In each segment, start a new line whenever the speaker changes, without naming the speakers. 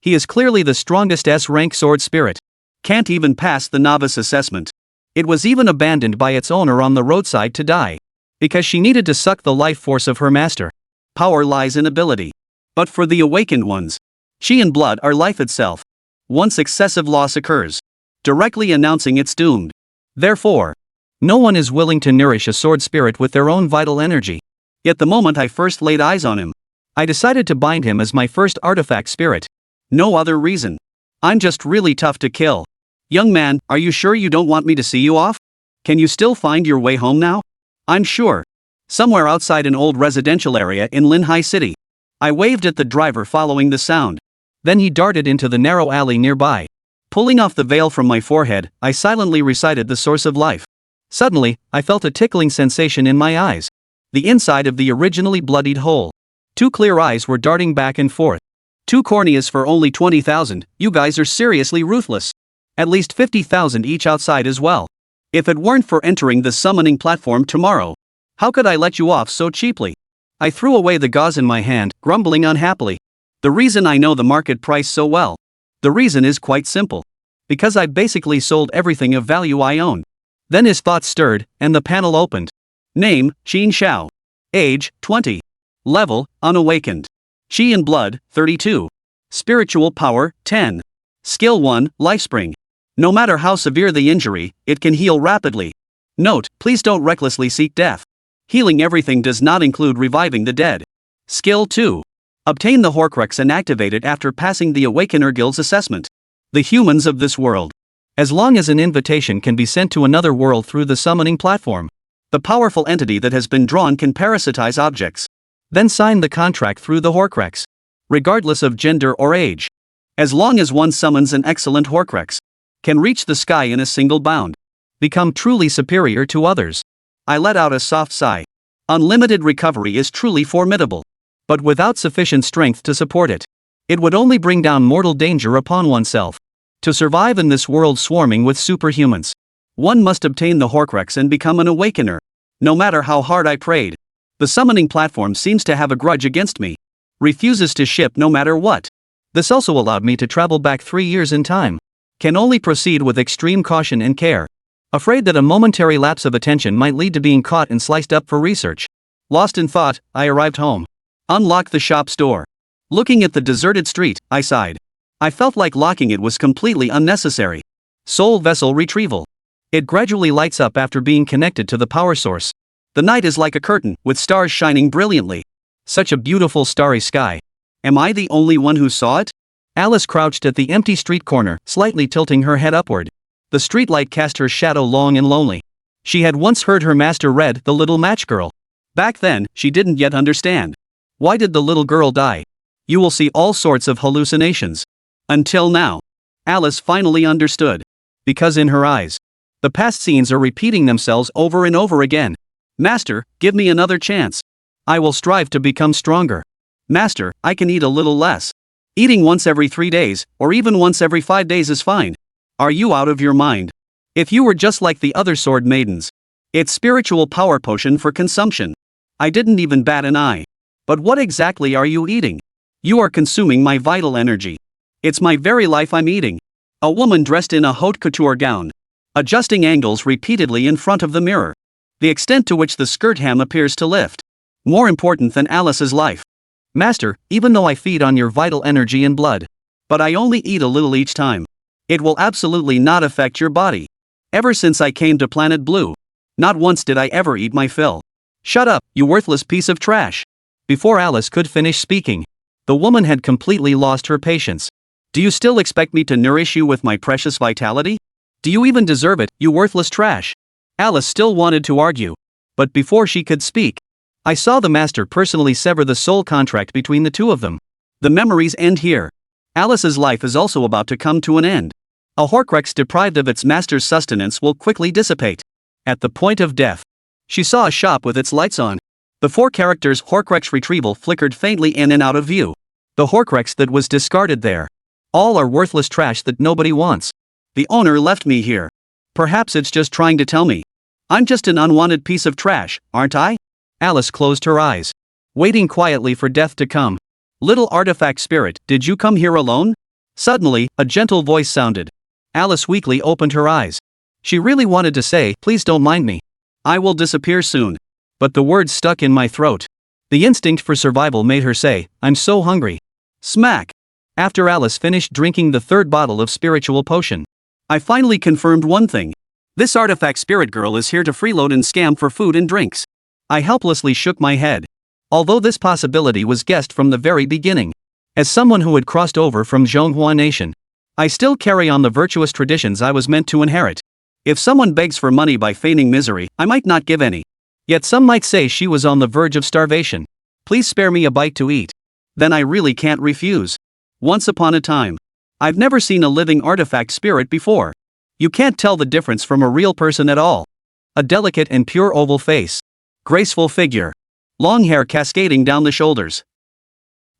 He is clearly the strongest S-rank sword spirit. Can't even pass the novice assessment. It was even abandoned by its owner on the roadside to die. Because she needed to suck the life force of her master. Power lies in ability. But for the awakened ones, chi and blood are life itself. Once excessive loss occurs, directly announcing it's doomed. Therefore, no one is willing to nourish a sword spirit with their own vital energy. Yet the moment I first laid eyes on him, I decided to bind him as my first artifact spirit. No other reason. I'm just really tough to kill. Young man, are you sure you don't want me to see you off? Can you still find your way home now? I'm sure. Somewhere outside an old residential area in Linhai City. I waved at the driver following the sound. Then he darted into the narrow alley nearby. Pulling off the veil from my forehead, I silently recited the source of life. Suddenly, I felt a tickling sensation in my eyes. The inside of the originally bloodied hole. 2 clear eyes were darting back and forth. 2 corneas for only 20,000, you guys are seriously ruthless. At least 50,000 each outside as well. If it weren't for entering the summoning platform tomorrow, how could I let you off so cheaply? I threw away the gauze in my hand, grumbling unhappily. The reason I know the market price so well. The reason is quite simple. Because I basically sold everything of value I own. Then his thoughts stirred, and the panel opened. Name, Qin Xiao. Age, 20. Level, unawakened. Chi and blood, 32. Spiritual power, 10. Skill 1, Lifespring. No matter how severe the injury, it can heal rapidly. Note, please don't recklessly seek death. Healing everything does not include reviving the dead. Skill 2. Obtain the Horcrux and activate it after passing the Awakener Guild's assessment. The humans of this world. As long as an invitation can be sent to another world through the summoning platform, the powerful entity that has been drawn can parasitize objects. Then sign the contract through the Horcrux. Regardless of gender or age. As long as one summons an excellent Horcrux, can reach the sky in a single bound. Become truly superior to others. I let out a soft sigh. Unlimited recovery is truly formidable. But without sufficient strength to support it, it would only bring down mortal danger upon oneself. To survive in this world swarming with superhumans, one must obtain the Horcrux and become an awakener. No matter how hard I prayed, the summoning platform seems to have a grudge against me. Refuses to ship no matter what. This also allowed me to travel back 3 years in time. Can only proceed with extreme caution and care. Afraid that a momentary lapse of attention might lead to being caught and sliced up for research. Lost in thought, I arrived home. Unlocked the shop's door. Looking at the deserted street, I sighed. I felt like locking it was completely unnecessary. Soul vessel retrieval. It gradually lights up after being connected to the power source. The night is like a curtain, with stars shining brilliantly. Such a beautiful starry sky. Am I the only one who saw it? Alice crouched at the empty street corner, slightly tilting her head upward. The streetlight cast her shadow long and lonely. She had once heard her master read The Little Match Girl. Back then, she didn't yet understand. Why did the little girl die? You will see all sorts of hallucinations. Until now, Alice finally understood. Because in her eyes, the past scenes are repeating themselves over and over again. Master, give me another chance. I will strive to become stronger. Master, I can eat a little less. Eating once every 3 days, or even once every 5 days is fine. Are you out of your mind? If you were just like the other sword maidens. It's spiritual power potion for consumption. I didn't even bat an eye. But what exactly are you eating? You are consuming my vital energy. It's my very life I'm eating. A woman dressed in a haute couture gown. Adjusting angles repeatedly in front of the mirror. The extent to which the skirt hem appears to lift. More important than Alice's life. Master, even though I feed on your vital energy and blood. But I only eat a little each time. It will absolutely not affect your body. Ever since I came to Planet Blue, not once did I ever eat my fill. Shut up, you worthless piece of trash. Before Alice could finish speaking, the woman had completely lost her patience. Do you still expect me to nourish you with my precious vitality? Do you even deserve it, you worthless trash? Alice still wanted to argue. But before she could speak, I saw the master personally sever the soul contract between the two of them. The memories end here. Alice's life is also about to come to an end. A Horcrux deprived of its master's sustenance will quickly dissipate. At the point of death, she saw a shop with its lights on. The 4 characters Horcrux retrieval flickered faintly in and out of view. The Horcrux that was discarded there. All are worthless trash that nobody wants. The owner left me here. Perhaps it's just trying to tell me. I'm just an unwanted piece of trash, aren't I? Alice closed her eyes, waiting quietly for death to come. Little artifact spirit, did you come here alone? Suddenly, a gentle voice sounded. Alice weakly opened her eyes. She really wanted to say, "Please don't mind me. I will disappear soon." But the words stuck in my throat. The instinct for survival made her say, "I'm so hungry." Smack! After Alice finished drinking the third bottle of spiritual potion, I finally confirmed one thing. This artifact spirit girl is here to freeload and scam for food and drinks. I helplessly shook my head. Although this possibility was guessed from the very beginning. As someone who had crossed over from Zhonghua Nation, I still carry on the virtuous traditions I was meant to inherit. If someone begs for money by feigning misery, I might not give any. Yet some might say she was on the verge of starvation. Please spare me a bite to eat. Then I really can't refuse. Once upon a time. I've never seen a living artifact spirit before. You can't tell the difference from a real person at all. A delicate and pure oval face. Graceful figure. Long hair cascading down the shoulders.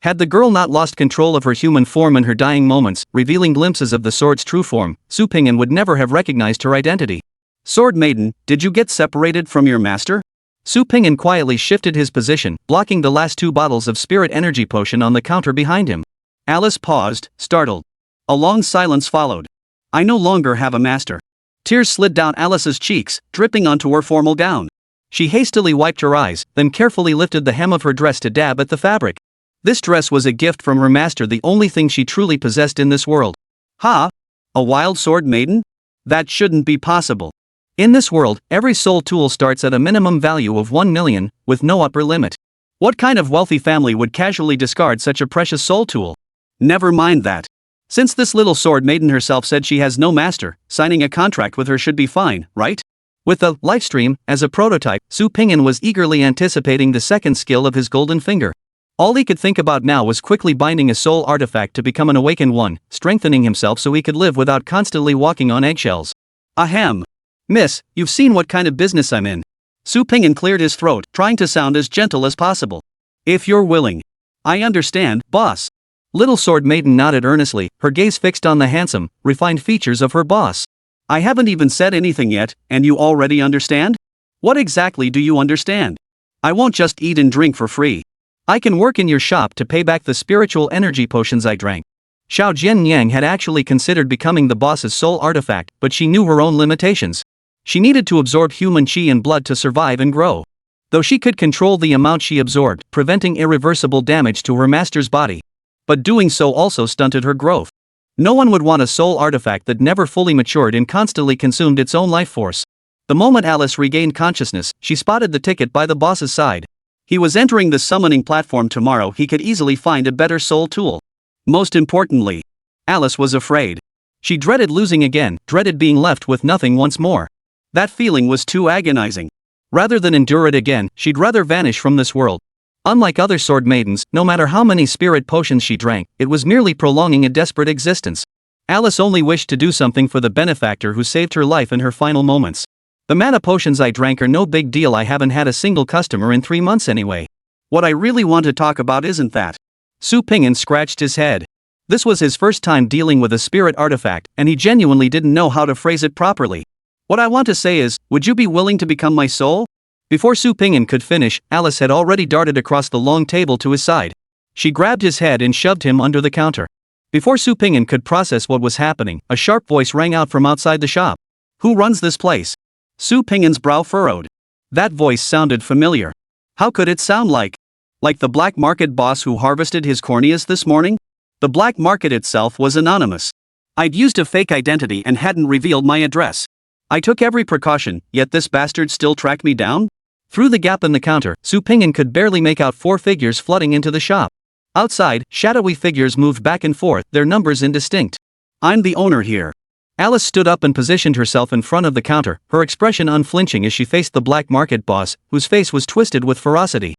Had the girl not lost control of her human form in her dying moments, revealing glimpses of the sword's true form, Su Ping'an would never have recognized her identity. Sword Maiden, did you get separated from your master? Su Ping'an quietly shifted his position, blocking the last 2 bottles of spirit energy potion on the counter behind him. Alice paused, startled. A long silence followed. I no longer have a master. Tears slid down Alice's cheeks, dripping onto her formal gown. She hastily wiped her eyes, then carefully lifted the hem of her dress to dab at the fabric. This dress was a gift from her master, the only thing she truly possessed in this world. Ha! A wild sword maiden? That shouldn't be possible. In this world, every soul tool starts at a minimum value of 1 million, with no upper limit. What kind of wealthy family would casually discard such a precious soul tool? Never mind that. Since this little sword maiden herself said she has no master, signing a contract with her should be fine, right? With the livestream as a prototype, Su Ping'an was eagerly anticipating the second skill of his golden finger. All he could think about now was quickly binding a soul artifact to become an awakened one, strengthening himself so he could live without constantly walking on eggshells. Ahem. Miss, you've seen what kind of business I'm in. Su Ping'an cleared his throat, trying to sound as gentle as possible. If you're willing. I understand, boss. Little Sword Maiden nodded earnestly, her gaze fixed on the handsome, refined features of her boss. I haven't even said anything yet, and you already understand? What exactly do you understand? I won't just eat and drink for free. I can work in your shop to pay back the spiritual energy potions I drank. Xiao Jian Yang had actually considered becoming the boss's soul artifact, but she knew her own limitations. She needed to absorb human chi and blood to survive and grow. Though she could control the amount she absorbed, preventing irreversible damage to her master's body. But doing so also stunted her growth. No one would want a soul artifact that never fully matured and constantly consumed its own life force. The moment Alice regained consciousness, she spotted the ticket by the boss's side. He was entering the summoning platform tomorrow. He could easily find a better soul tool. Most importantly, Alice was afraid. She dreaded losing again, dreaded being left with nothing once more. That feeling was too agonizing. Rather than endure it again, she'd rather vanish from this world. Unlike other sword maidens, no matter how many spirit potions she drank, it was merely prolonging a desperate existence. Alice only wished to do something for the benefactor who saved her life in her final moments. The mana potions I drank are no big deal. I haven't had a single customer in 3 months anyway. What I really want to talk about isn't that. Su Ping'an scratched his head. This was his first time dealing with a spirit artifact, and he genuinely didn't know how to phrase it properly. What I want to say is, would you be willing to become my soul? Before Su Ping'an could finish, Alice had already darted across the long table to his side. She grabbed his head and shoved him under the counter. Before Su Ping'an could process what was happening, a sharp voice rang out from outside the shop. Who runs this place? Su Ping'an's brow furrowed. That voice sounded familiar. How could it sound like? Like the black market boss who harvested his corneas this morning? The black market itself was anonymous. I'd used a fake identity and hadn't revealed my address. I took every precaution, yet this bastard still tracked me down? Through the gap in the counter, Su Ping'an could barely make out 4 figures flooding into the shop. Outside, shadowy figures moved back and forth, their numbers indistinct. I'm the owner here. Alice stood up and positioned herself in front of the counter, her expression unflinching as she faced the black market boss, whose face was twisted with ferocity.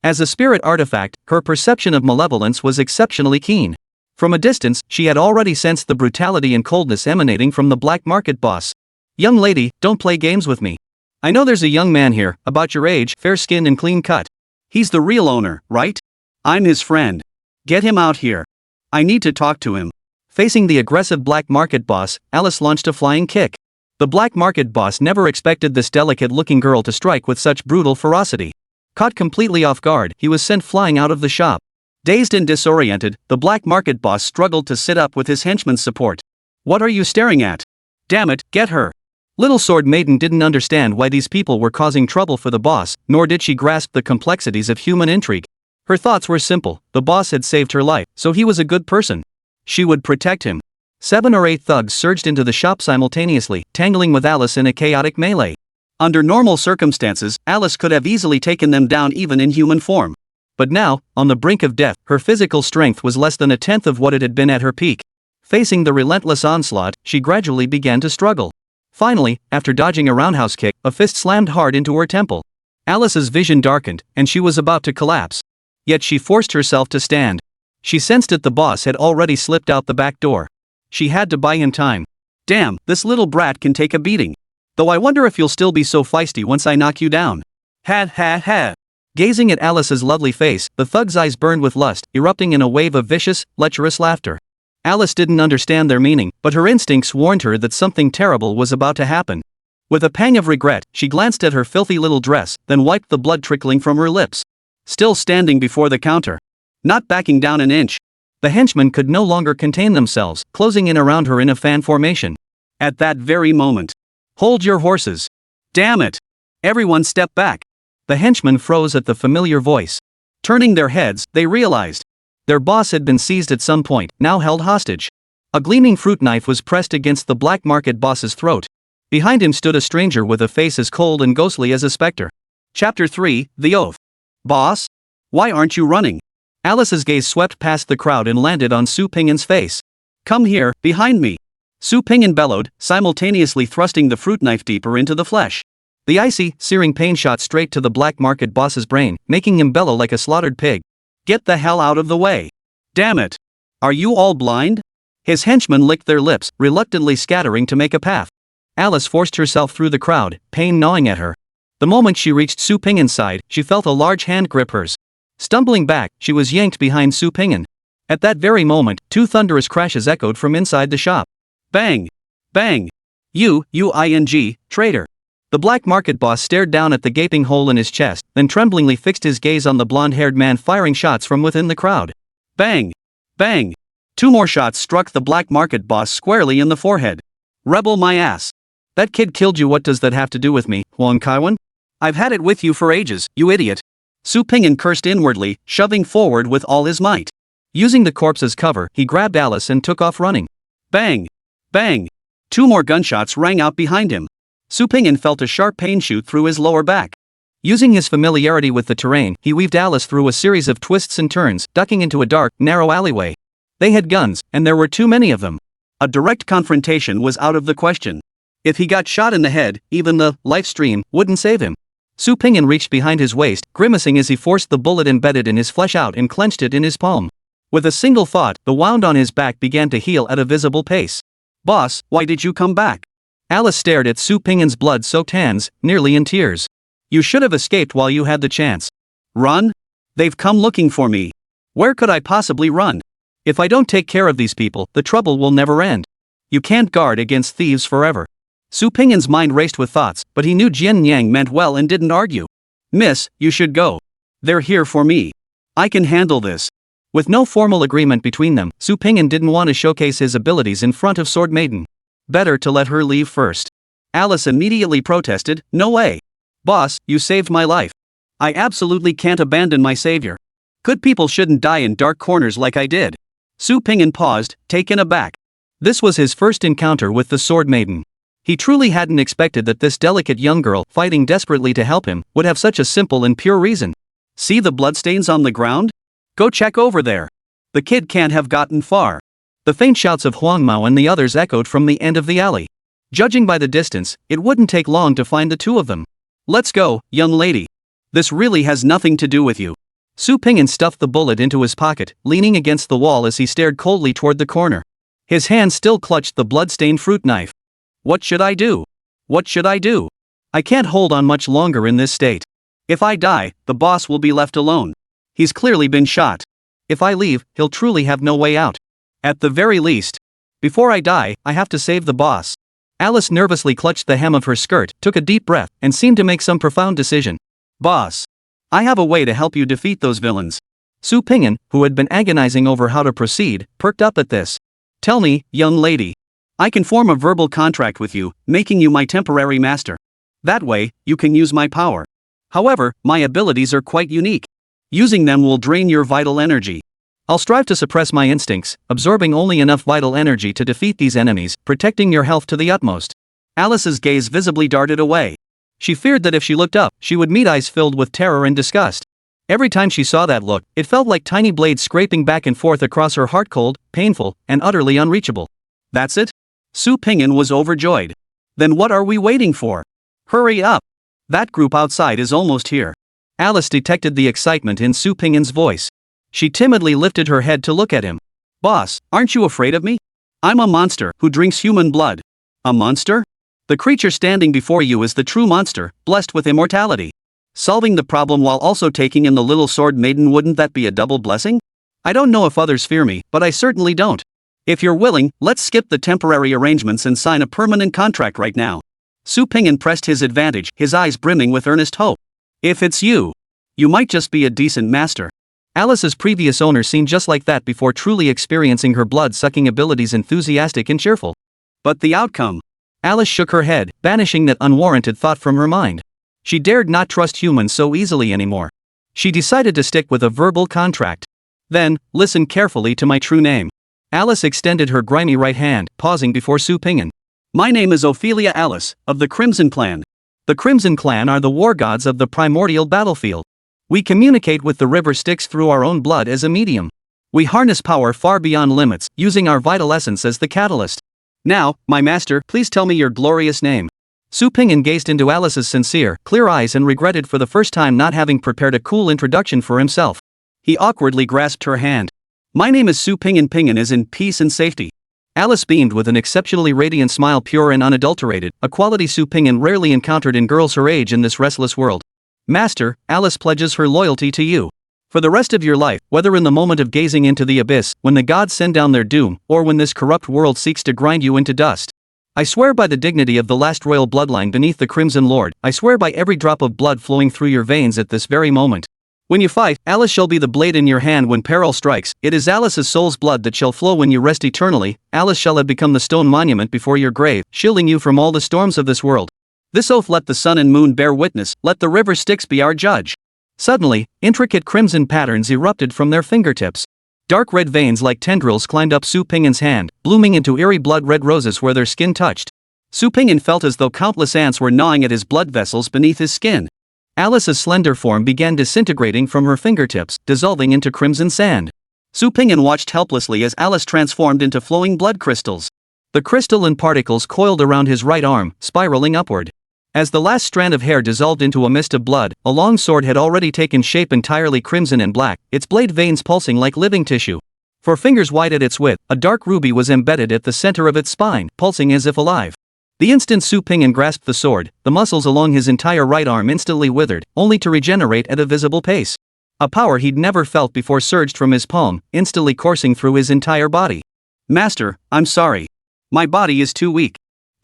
As a spirit artifact, her perception of malevolence was exceptionally keen. From a distance, she had already sensed the brutality and coldness emanating from the black market boss. Young lady, don't play games with me. I know there's a young man here, about your age, fair-skinned and clean-cut. He's the real owner, right? I'm his friend. Get him out here. I need to talk to him. Facing the aggressive black market boss, Alice launched a flying kick. The black market boss never expected this delicate-looking girl to strike with such brutal ferocity. Caught completely off guard, he was sent flying out of the shop. Dazed and disoriented, the black market boss struggled to sit up with his henchman's support. What are you staring at? Damn it, get her. Little Sword Maiden didn't understand why these people were causing trouble for the boss, nor did she grasp the complexities of human intrigue. Her thoughts were simple: the boss had saved her life, so he was a good person. She would protect him. 7 or 8 thugs surged into the shop simultaneously, tangling with Alice in a chaotic melee. Under normal circumstances, Alice could have easily taken them down even in human form. But now, on the brink of death, her physical strength was less than a tenth of what it had been at her peak. Facing the relentless onslaught, she gradually began to struggle. Finally, after dodging a roundhouse kick, a fist slammed hard into her temple. Alice's vision darkened, and she was about to collapse. Yet she forced herself to stand. She sensed that the boss had already slipped out the back door. She had to buy him time. Damn, this little brat can take a beating. Though I wonder if you'll still be so feisty once I knock you down. Ha ha ha. Gazing at Alice's lovely face, the thug's eyes burned with lust, erupting in a wave of vicious, lecherous laughter. Alice didn't understand their meaning, but her instincts warned her that something terrible was about to happen. With a pang of regret, she glanced at her filthy little dress, then wiped the blood trickling from her lips. Still standing before the counter. Not backing down an inch. The henchmen could no longer contain themselves, closing in around her in a fan formation. At that very moment. Hold your horses. Damn it. Everyone step back. The henchmen froze at the familiar voice. Turning their heads, they realized their boss had been seized at some point, now held hostage. A gleaming fruit knife was pressed against the black market boss's throat. Behind him stood a stranger with a face as cold and ghostly as a specter. Chapter 3, The Oath. Boss? Why aren't you running? Alice's gaze swept past the crowd and landed on Su Pingin's face. Come here, behind me. Su Pingin bellowed, simultaneously thrusting the fruit knife deeper into the flesh. The icy, searing pain shot straight to the black market boss's brain, making him bellow like a slaughtered pig. Get the hell out of the way. Damn it. Are you all blind? His henchmen licked their lips, reluctantly scattering to make a path. Alice forced herself through the crowd, pain gnawing at her. The moment she reached Su Pingin's side, she felt a large hand grip hers. Stumbling back, she was yanked behind Su Pingin. At that very moment, 2 thunderous crashes echoed from inside the shop. Bang! Bang! You-ing, traitor! The black market boss stared down at the gaping hole in his chest, then tremblingly fixed his gaze on the blonde-haired man firing shots from within the crowd. Bang! Bang! 2 more shots struck the black market boss squarely in the forehead. Rebel my ass! That kid killed you. What does that have to do with me, Huang Kaiwan? I've had it with you for ages, you idiot! Su Pingin cursed inwardly, shoving forward with all his might. Using the corpse as cover, he grabbed Alice and took off running. Bang! Bang! 2 more gunshots rang out behind him. Su Pingin felt a sharp pain shoot through his lower back. Using his familiarity with the terrain, he weaved Alice through a series of twists and turns, ducking into a dark, narrow alleyway. They had guns, and there were too many of them. A direct confrontation was out of the question. If he got shot in the head, even the life stream wouldn't save him. Su Pingin reached behind his waist, grimacing as he forced the bullet embedded in his flesh out and clenched it in his palm. With a single thought, the wound on his back began to heal at a visible pace. Boss, why did you come back? Alice stared at Su Pingin's blood-soaked hands, nearly in tears. You should have escaped while you had the chance. Run? They've come looking for me. Where could I possibly run? If I don't take care of these people, the trouble will never end. You can't guard against thieves forever. Su Pingin's mind raced with thoughts, but he knew Jian Yang meant well and didn't argue. Miss, you should go. They're here for me. I can handle this. With no formal agreement between them, Su Pingin didn't want to showcase his abilities in front of Sword Maiden. Better to let her leave first. Alice immediately protested, no way. Boss, you saved my life. I absolutely can't abandon my savior. Good people shouldn't die in dark corners like I did. Su Pingin paused, taken aback. This was his first encounter with the Sword Maiden. He truly hadn't expected that this delicate young girl, fighting desperately to help him, would have such a simple and pure reason. See the bloodstains on the ground? Go check over there. The kid can't have gotten far. The faint shouts of Huang Mao and the others echoed from the end of the alley. Judging by the distance, it wouldn't take long to find the 2 of them. Let's go, young lady. This really has nothing to do with you. Su Pingin stuffed the bullet into his pocket, leaning against the wall as he stared coldly toward the corner. His hand still clutched the blood-stained fruit knife. What should I do? What should I do? I can't hold on much longer in this state. If I die, the boss will be left alone. He's clearly been shot. If I leave, he'll truly have no way out. At the very least. Before I die, I have to save the boss. Alice nervously clutched the hem of her skirt, took a deep breath, and seemed to make some profound decision. Boss. I have a way to help you defeat those villains. Su Ping'an, who had been agonizing over how to proceed, perked up at this. Tell me, young lady. I can form a verbal contract with you, making you my temporary master. That way, you can use my power. However, my abilities are quite unique. Using them will drain your vital energy. I'll strive to suppress my instincts, absorbing only enough vital energy to defeat these enemies, protecting your health to the utmost. Alice's gaze visibly darted away. She feared that if she looked up, she would meet eyes filled with terror and disgust. Every time she saw that look, it felt like tiny blades scraping back and forth across her heart, cold, painful, and utterly unreachable. That's it? Su Ping'an was overjoyed. Then what are we waiting for? Hurry up! That group outside is almost here. Alice detected the excitement in Su Ping'an's voice. She timidly lifted her head to look at him. Boss, aren't you afraid of me? I'm a monster who drinks human blood. A monster? The creature standing before you is the true monster, blessed with immortality. Solving the problem while also taking in the little sword maiden, wouldn't that be a double blessing? I don't know if others fear me, but I certainly don't. If you're willing, let's skip the temporary arrangements and sign a permanent contract right now. Su Ping'an pressed his advantage, his eyes brimming with earnest hope. If it's you, you might just be a decent master. Alice's previous owner seemed just like that before truly experiencing her blood-sucking abilities, enthusiastic and cheerful. But the outcome? Alice shook her head, banishing that unwarranted thought from her mind. She dared not trust humans so easily anymore. She decided to stick with a verbal contract. Then, listen carefully to my true name. Alice extended her grimy right hand, pausing before Su Ping'an. My name is Ophelia Alice, of the Crimson Clan. The Crimson Clan are the war gods of the primordial battlefield. We communicate with the River Styx through our own blood as a medium. We harness power far beyond limits, using our vital essence as the catalyst. Now, my master, please tell me your glorious name. Su Ping'an gazed into Alice's sincere, clear eyes and regretted for the first time not having prepared a cool introduction for himself. He awkwardly grasped her hand. My name is Su Ping'an. Ping'an is in peace and safety. Alice beamed with an exceptionally radiant smile, pure and unadulterated, a quality Su Ping'an rarely encountered in girls her age in this restless world. Master, Alice pledges her loyalty to you. For the rest of your life, whether in the moment of gazing into the abyss, when the gods send down their doom, or when this corrupt world seeks to grind you into dust. I swear by the dignity of the last royal bloodline beneath the Crimson Lord, I swear by every drop of blood flowing through your veins at this very moment. When you fight, Alice shall be the blade in your hand when peril strikes. It is Alice's soul's blood that shall flow when you rest eternally. Alice shall have become the stone monument before your grave, shielding you from all the storms of this world. This oath let the sun and moon bear witness, let the River Styx be our judge. Suddenly, intricate crimson patterns erupted from their fingertips. Dark red veins like tendrils climbed up Su Ping'an's hand, blooming into eerie blood-red roses where their skin touched. Su Ping'an felt as though countless ants were gnawing at his blood vessels beneath his skin. Alice's slender form began disintegrating from her fingertips, dissolving into crimson sand. Su Ping'an watched helplessly as Alice transformed into flowing blood crystals. The crystalline particles coiled around his right arm, spiraling upward. As the last strand of hair dissolved into a mist of blood, a long sword had already taken shape, entirely crimson and black, its blade veins pulsing like living tissue. For fingers wide at its width, a dark ruby was embedded at the center of its spine, pulsing as if alive. The instant Su Ping'an grasped the sword, the muscles along his entire right arm instantly withered, only to regenerate at a visible pace. A power he'd never felt before surged from his palm, instantly coursing through his entire body. Master, I'm sorry. My body is too weak.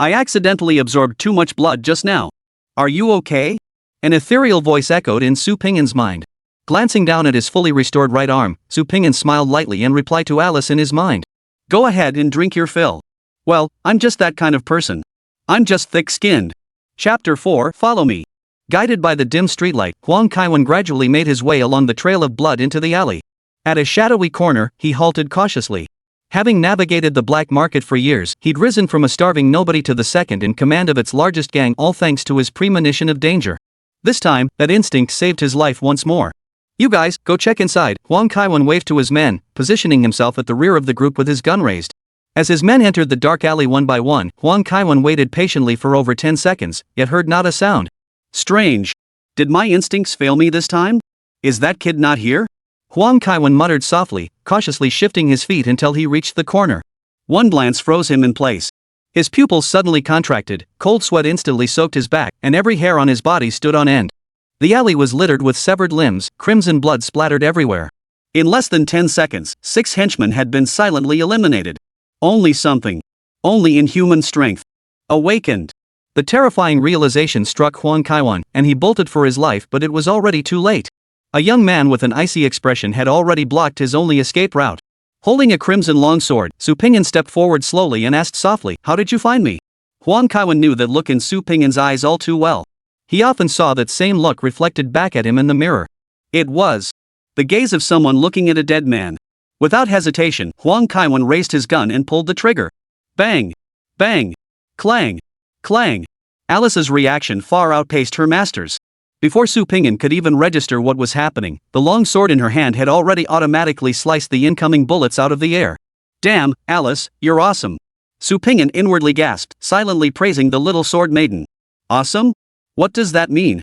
I accidentally absorbed too much blood just now. Are you okay? An ethereal voice echoed in Su Ping'an's mind. Glancing down at his fully restored right arm, Su Ping'an smiled lightly and replied to Alice in his mind. Go ahead and drink your fill. Well, I'm just that kind of person. I'm just thick-skinned. Chapter 4, Follow Me. Guided by the dim streetlight, Huang Kaiwan gradually made his way along the trail of blood into the alley. At a shadowy corner, he halted cautiously. Having navigated the black market for years, he'd risen from a starving nobody to the second in command of its largest gang, all thanks to his premonition of danger. This time, that instinct saved his life once more. You guys, go check inside, Huang Kaiwan waved to his men, positioning himself at the rear of the group with his gun raised. As his men entered the dark alley one by one, Huang Kaiwan waited patiently for over 10 seconds, yet heard not a sound. Strange. Did my instincts fail me this time? Is that kid not here? Huang Kaiwan muttered softly, cautiously shifting his feet until he reached the corner. One glance froze him in place. His pupils suddenly contracted, cold sweat instantly soaked his back, and every hair on his body stood on end. The alley was littered with severed limbs, crimson blood splattered everywhere. In less than 10 seconds, 6 henchmen had been silently eliminated. Only something. Only inhuman strength. Awakened. The terrifying realization struck Huang Kaiwan, and he bolted for his life, but it was already too late. A young man with an icy expression had already blocked his only escape route. Holding a crimson longsword, Su Pingyan stepped forward slowly and asked softly, "How did you find me?" Huang Kaiwan knew that look in Su Pingyan's eyes all too well. He often saw that same look reflected back at him in the mirror. It was the gaze of someone looking at a dead man. Without hesitation, Huang Kaiwan raised his gun and pulled the trigger. Bang! Bang! Clang! Clang! Alice's reaction far outpaced her master's. Before Su Pingyan could even register what was happening, the long sword in her hand had already automatically sliced the incoming bullets out of the air. "Damn, Alice, you're awesome." Su Pingyan inwardly gasped, silently praising the little sword maiden. "Awesome? What does that mean?"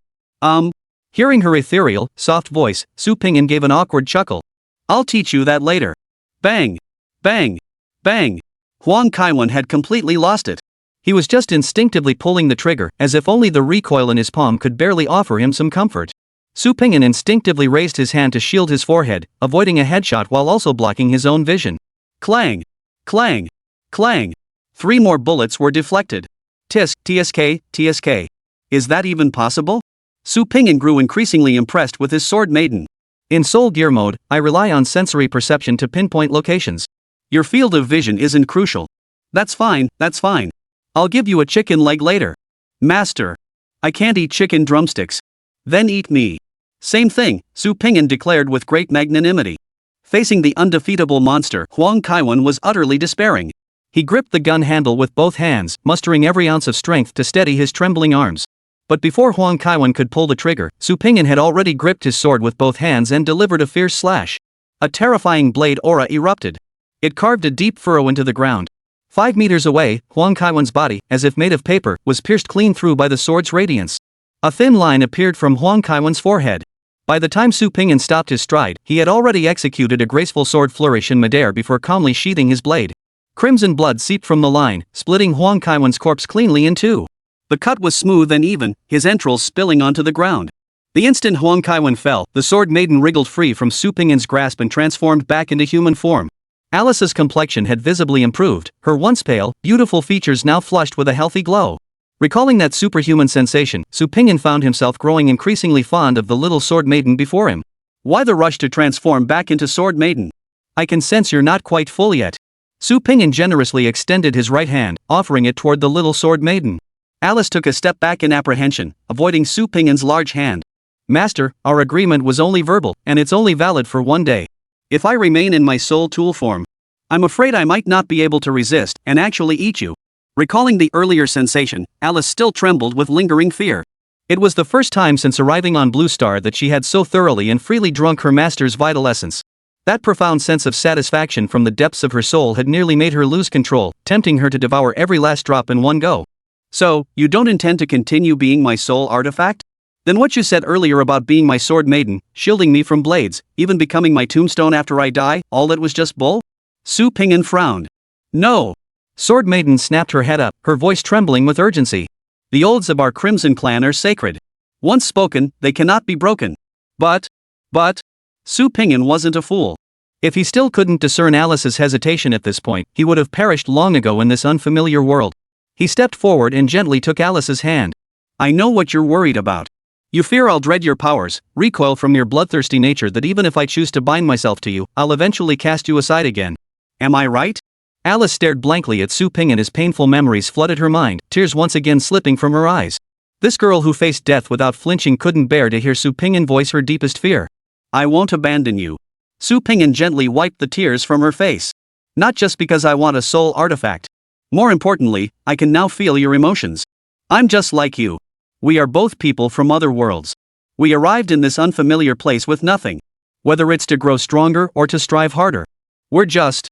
Hearing her ethereal, soft voice, Su Pingyan gave an awkward chuckle. "I'll teach you that later." Bang! Bang! Bang! Huang Kaiwan had completely lost it. He was just instinctively pulling the trigger, as if only the recoil in his palm could barely offer him some comfort. Su Pingyan instinctively raised his hand to shield his forehead, avoiding a headshot while also blocking his own vision. Clang! Clang! Clang! 3 more bullets were deflected. Tisk, tsk, tsk. Is that even possible? Su Pingyan grew increasingly impressed with his sword maiden. In Soul Gear mode, I rely on sensory perception to pinpoint locations. Your field of vision isn't crucial. That's fine, that's fine. I'll give you a chicken leg later. Master. I can't eat chicken drumsticks. Then eat me. Same thing, Su Pingyan declared with great magnanimity. Facing the undefeatable monster, Huang Kaiwan was utterly despairing. He gripped the gun handle with both hands, mustering every ounce of strength to steady his trembling arms. But before Huang Kaiwan could pull the trigger, Su Pingyan had already gripped his sword with both hands and delivered a fierce slash. A terrifying blade aura erupted. It carved a deep furrow into the ground. 5 meters away, Huang Kaiwan's body, as if made of paper, was pierced clean through by the sword's radiance. A thin line appeared from Huang Kaiwan's forehead. By the time Su Pingyan stopped his stride, he had already executed a graceful sword flourish in midair before calmly sheathing his blade. Crimson blood seeped from the line, splitting Huang Kaiwan's corpse cleanly in two. The cut was smooth and even, his entrails spilling onto the ground. The instant Huang Kaiwan fell, the sword maiden wriggled free from Su Pingyan's grasp and transformed back into human form. Alice's complexion had visibly improved, her once pale, beautiful features now flushed with a healthy glow. Recalling that superhuman sensation, Su Pingyan found himself growing increasingly fond of the little sword maiden before him. Why the rush to transform back into sword maiden? I can sense you're not quite full yet. Su Pingyan generously extended his right hand, offering it toward the little sword maiden. Alice took a step back in apprehension, avoiding Su Pingyan's large hand. Master, our agreement was only verbal, and it's only valid for 1 day. If I remain in my soul tool form, I'm afraid I might not be able to resist and actually eat you. Recalling the earlier sensation, Alice still trembled with lingering fear. It was the first time since arriving on Blue Star that she had so thoroughly and freely drunk her master's vital essence. That profound sense of satisfaction from the depths of her soul had nearly made her lose control, tempting her to devour every last drop in one go. So, you don't intend to continue being my soul artifact? Then what you said earlier about being my sword maiden, shielding me from blades, even becoming my tombstone after I die, all that was just bull? Su Pingyan frowned. No. Sword maiden snapped her head up, her voice trembling with urgency. The oaths of our Crimson Clan are sacred. Once spoken, they cannot be broken. But, Su Pingyan wasn't a fool. If he still couldn't discern Alice's hesitation at this point, he would have perished long ago in this unfamiliar world. He stepped forward and gently took Alice's hand. I know what you're worried about. You fear I'll dread your powers, recoil from your bloodthirsty nature that even if I choose to bind myself to you, I'll eventually cast you aside again. Am I right? Alice stared blankly at Su Pingyan as painful memories flooded her mind, tears once again slipping from her eyes. This girl who faced death without flinching couldn't bear to hear Su Pingyan voice her deepest fear. I won't abandon you. Su Pingyan gently wiped the tears from her face. Not just because I want a soul artifact. More importantly, I can now feel your emotions. I'm just like you. We are both people from other worlds. We arrived in this unfamiliar place with nothing. Whether it's to grow stronger or to strive harder. We're just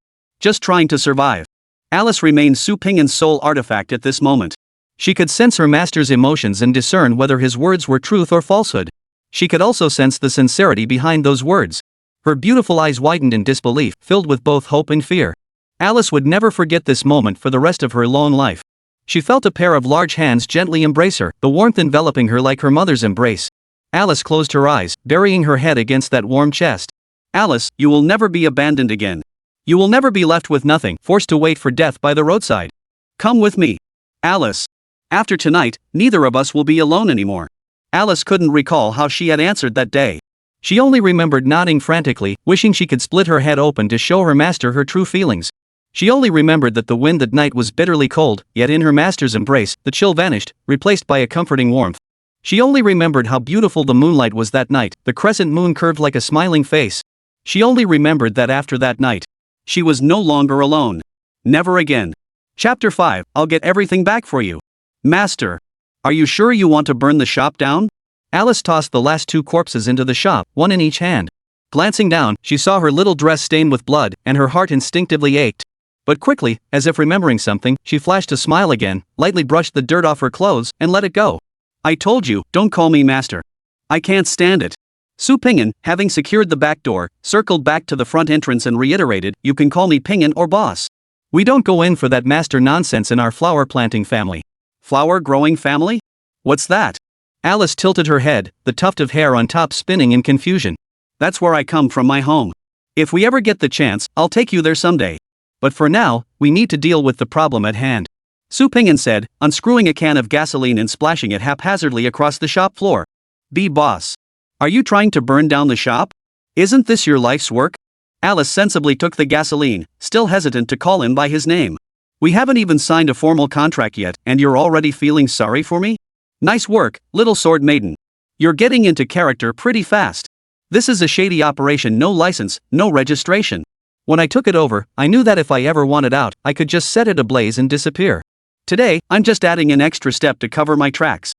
trying to survive. Alice remained Su Pingyan's soul artifact at this moment. She could sense her master's emotions and discern whether his words were truth or falsehood. She could also sense the sincerity behind those words. Her beautiful eyes widened in disbelief, filled with both hope and fear. Alice would never forget this moment for the rest of her long life. She felt a pair of large hands gently embrace her, the warmth enveloping her like her mother's embrace. Alice closed her eyes, burying her head against that warm chest. Alice, you will never be abandoned again. You will never be left with nothing, forced to wait for death by the roadside. Come with me. Alice. After tonight, neither of us will be alone anymore. Alice couldn't recall how she had answered that day. She only remembered nodding frantically, wishing she could split her head open to show her master her true feelings. She only remembered that the wind that night was bitterly cold, yet in her master's embrace, the chill vanished, replaced by a comforting warmth. She only remembered how beautiful the moonlight was that night, the crescent moon curved like a smiling face. She only remembered that after that night, she was no longer alone. Never again. Chapter 5, I'll get everything back for you. Master. Are you sure you want to burn the shop down? Alice tossed the last 2 corpses into the shop, one in each hand. Glancing down, she saw her little dress stained with blood, and her heart instinctively ached. But quickly, as if remembering something, she flashed a smile again, lightly brushed the dirt off her clothes, and let it go. I told you, don't call me master. I can't stand it. Su Ping'an, having secured the back door, circled back to the front entrance and reiterated, you can call me Ping'an or boss. We don't go in for that master nonsense in our flower planting family. Flower growing family? What's that? Alice tilted her head, the tuft of hair on top spinning in confusion. That's where I come from, my home. If we ever get the chance, I'll take you there someday. But for now, we need to deal with the problem at hand. Su Ping'an said, unscrewing a can of gasoline and splashing it haphazardly across the shop floor. Boss. Are you trying to burn down the shop? Isn't this your life's work? Alice sensibly took the gasoline, still hesitant to call him by his name. We haven't even signed a formal contract yet, and you're already feeling sorry for me? Nice work, little sword maiden. You're getting into character pretty fast. This is a shady operation, no license, no registration. When I took it over, I knew that if I ever wanted out, I could just set it ablaze and disappear. Today, I'm just adding an extra step to cover my tracks.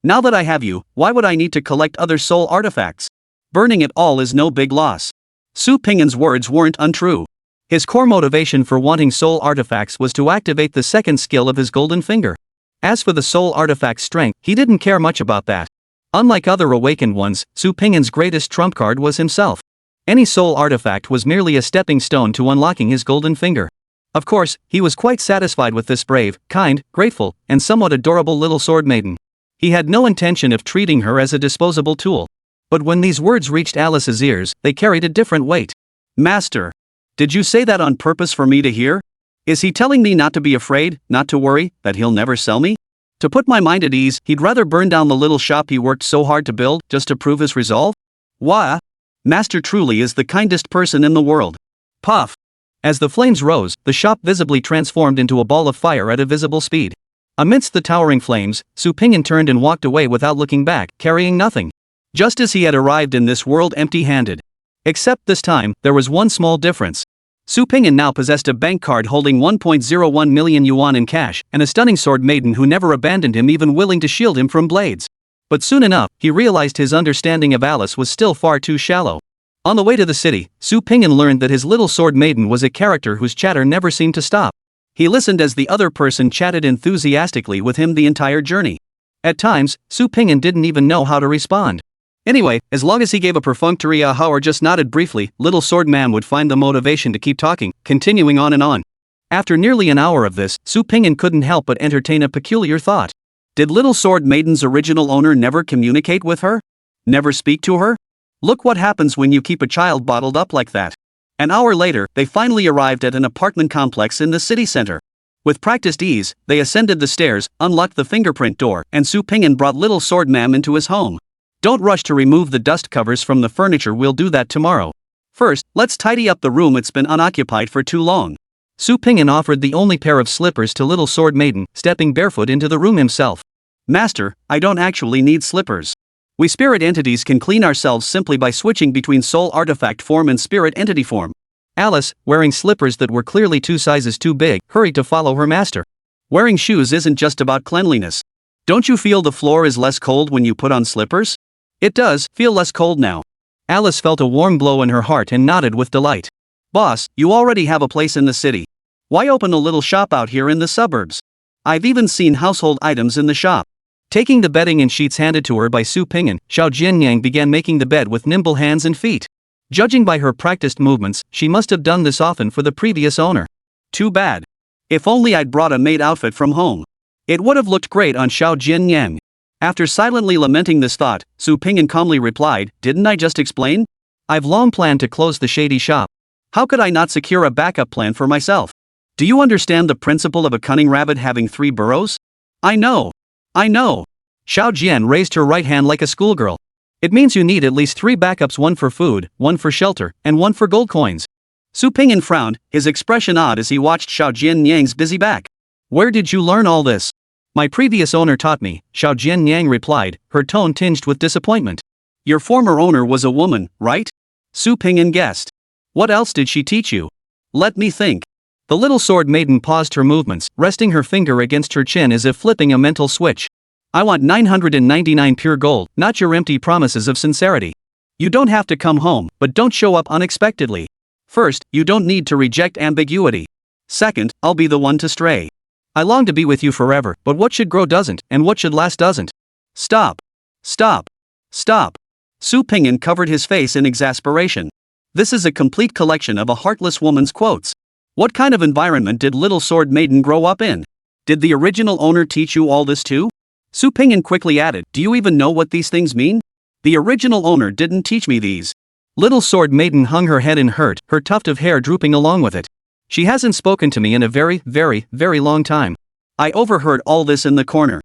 Now that I have you, why would I need to collect other soul artifacts? Burning it all is no big loss. Su Ping'an's words weren't untrue. His core motivation for wanting soul artifacts was to activate the second skill of his golden finger. As for the soul artifact's strength, he didn't care much about that. Unlike other awakened ones, Su Ping'an's greatest trump card was himself. Any soul artifact was merely a stepping stone to unlocking his golden finger. Of course, he was quite satisfied with this brave, kind, grateful, and somewhat adorable little sword maiden. He had no intention of treating her as a disposable tool. But when these words reached Alice's ears, they carried a different weight. Master. Did you say that on purpose for me to hear? Is he telling me not to be afraid, not to worry, that he'll never sell me? To put my mind at ease, he'd rather burn down the little shop he worked so hard to build, just to prove his resolve? Why? Master truly is the kindest person in the world. Puff! As the flames rose, the shop visibly transformed into a ball of fire at a visible speed. Amidst the towering flames, Su Ping'an turned and walked away without looking back, carrying nothing. Just as he had arrived in this world empty-handed. Except this time, there was one small difference. Su Ping'an now possessed a bank card holding 1.01 million yuan in cash, and a stunning sword maiden who never abandoned him, even willing to shield him from blades. But soon enough, he realized his understanding of Alice was still far too shallow. On the way to the city, Su Ping'an learned that his little sword maiden was a character whose chatter never seemed to stop. He listened as the other person chatted enthusiastically with him the entire journey. At times, Su Ping'an didn't even know how to respond. Anyway, as long as he gave a perfunctory aha or just nodded briefly, little sword man would find the motivation to keep talking, continuing on and on. After nearly an hour of this, Su Ping'an couldn't help but entertain a peculiar thought. Did little sword maiden's original owner never communicate with her? Never speak to her? Look what happens when you keep a child bottled up like that. An hour later, they finally arrived at an apartment complex in the city center. With practiced ease, they ascended the stairs, unlocked the fingerprint door, and Su Ping'an brought little sword ma'am into his home. Don't rush to remove the dust covers from the furniture, we'll do that tomorrow. First, let's tidy up the room, it's been unoccupied for too long. Su Ping'an offered the only pair of slippers to little sword maiden, stepping barefoot into the room himself. Master, I don't actually need slippers. We spirit entities can clean ourselves simply by switching between soul artifact form and spirit entity form. Alice, wearing slippers that were clearly 2 sizes too big, hurried to follow her master. Wearing shoes isn't just about cleanliness. Don't you feel the floor is less cold when you put on slippers? It does feel less cold now. Alice felt a warm glow in her heart and nodded with delight. Boss, you already have a place in the city. Why open a little shop out here in the suburbs? I've even seen household items in the shop. Taking the bedding and sheets handed to her by Su Ping'an, Xiao Jianyang began making the bed with nimble hands and feet. Judging by her practiced movements, she must have done this often for the previous owner. Too bad. If only I'd brought a maid outfit from home. It would have looked great on Xiao Jianyang. After silently lamenting this thought, Su Ping'an calmly replied, didn't I just explain? I've long planned to close the shady shop. How could I not secure a backup plan for myself? Do you understand the principle of a cunning rabbit having 3 burrows? I know. Xiao Jian raised her right hand like a schoolgirl. It means you need at least 3 backups, 1 for food, 1 for shelter, and 1 for gold coins. Su Pingyan frowned, his expression odd as he watched Xiao Jianyang's busy back. Where did you learn all this? My previous owner taught me, Xiao Jianyang replied, her tone tinged with disappointment. Your former owner was a woman, right? Su Pingyan guessed. What else did she teach you? Let me think. The little sword maiden paused her movements, resting her finger against her chin as if flipping a mental switch. I want 999 pure gold, not your empty promises of sincerity. You don't have to come home, but don't show up unexpectedly. First, you don't need to reject ambiguity. Second, I'll be the one to stray. I long to be with you forever, but what should grow doesn't, and what should last doesn't. Stop. Stop. Stop. Su Pingyan covered his face in exasperation. This is a complete collection of a heartless woman's quotes. What kind of environment did Little Sword Maiden grow up in? Did the original owner teach you all this too? Su Pingyan quickly added, do you even know what these things mean? The original owner didn't teach me these. Little Sword Maiden hung her head in hurt, her tuft of hair drooping along with it. She hasn't spoken to me in a very, very, very long time. I overheard all this in the corner.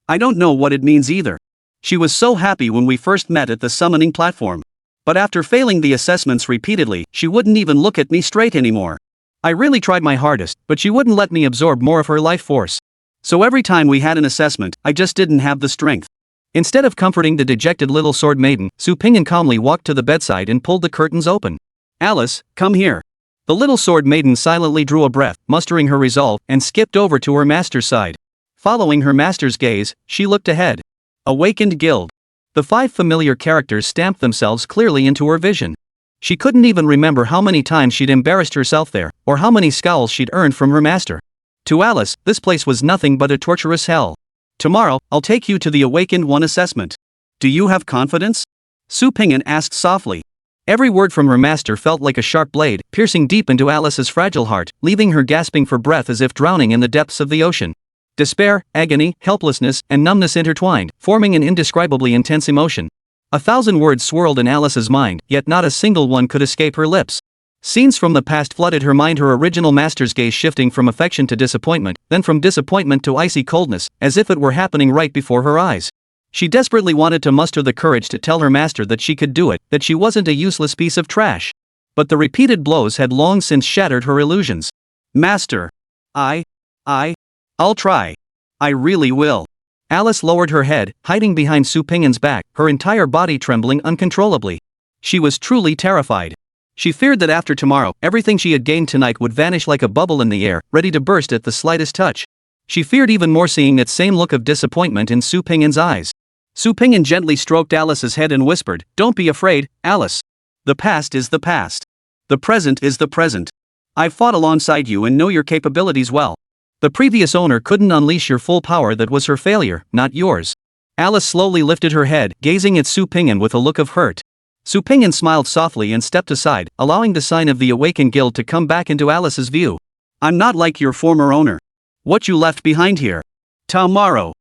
I don't know what it means either. She was so happy when we first met at the summoning platform. But after failing the assessments repeatedly, she wouldn't even look at me straight anymore. I really tried my hardest, but she wouldn't let me absorb more of her life force. So every time we had an assessment, I just didn't have the strength. Instead of comforting the dejected Little Sword Maiden, Su Pingyan calmly walked to the bedside and pulled the curtains open. Alice, come here. The Little Sword Maiden silently drew a breath, mustering her resolve, and skipped over to her master's side. Following her master's gaze, she looked ahead. Awakened Guild. The 5 familiar characters stamped themselves clearly into her vision. She couldn't even remember how many times she'd embarrassed herself there, or how many scowls she'd earned from her master. To Alice, this place was nothing but a torturous hell. Tomorrow, I'll take you to the Awakened One assessment. Do you have confidence? Su Pingyan asked softly. Every word from her master felt like a sharp blade, piercing deep into Alice's fragile heart, leaving her gasping for breath as if drowning in the depths of the ocean. Despair, agony, helplessness, and numbness intertwined, forming an indescribably intense emotion. 1,000 words swirled in Alice's mind, yet not a single one could escape her lips. Scenes from the past flooded her mind, her original master's gaze shifting from affection to disappointment, then from disappointment to icy coldness, as if it were happening right before her eyes. She desperately wanted to muster the courage to tell her master that she could do it, that she wasn't a useless piece of trash. But the repeated blows had long since shattered her illusions. Master. I'll try. I really will. Alice lowered her head, hiding behind Su Pingyan's back, her entire body trembling uncontrollably. She was truly terrified. She feared that after tomorrow, everything she had gained tonight would vanish like a bubble in the air, ready to burst at the slightest touch. She feared even more seeing that same look of disappointment in Su Pingyan's eyes. Su Pingyan gently stroked Alice's head and whispered, "Don't be afraid, Alice. The past is the past. The present is the present. I've fought alongside you and know your capabilities well. The previous owner couldn't unleash your full power. That was her failure, not yours." Alice slowly lifted her head, gazing at Su Pingyan with a look of hurt. Su Pingyan smiled softly and stepped aside, allowing the sign of the Awakened Guild to come back into Alice's view. "I'm not like your former owner. What you left behind here. Tomorrow.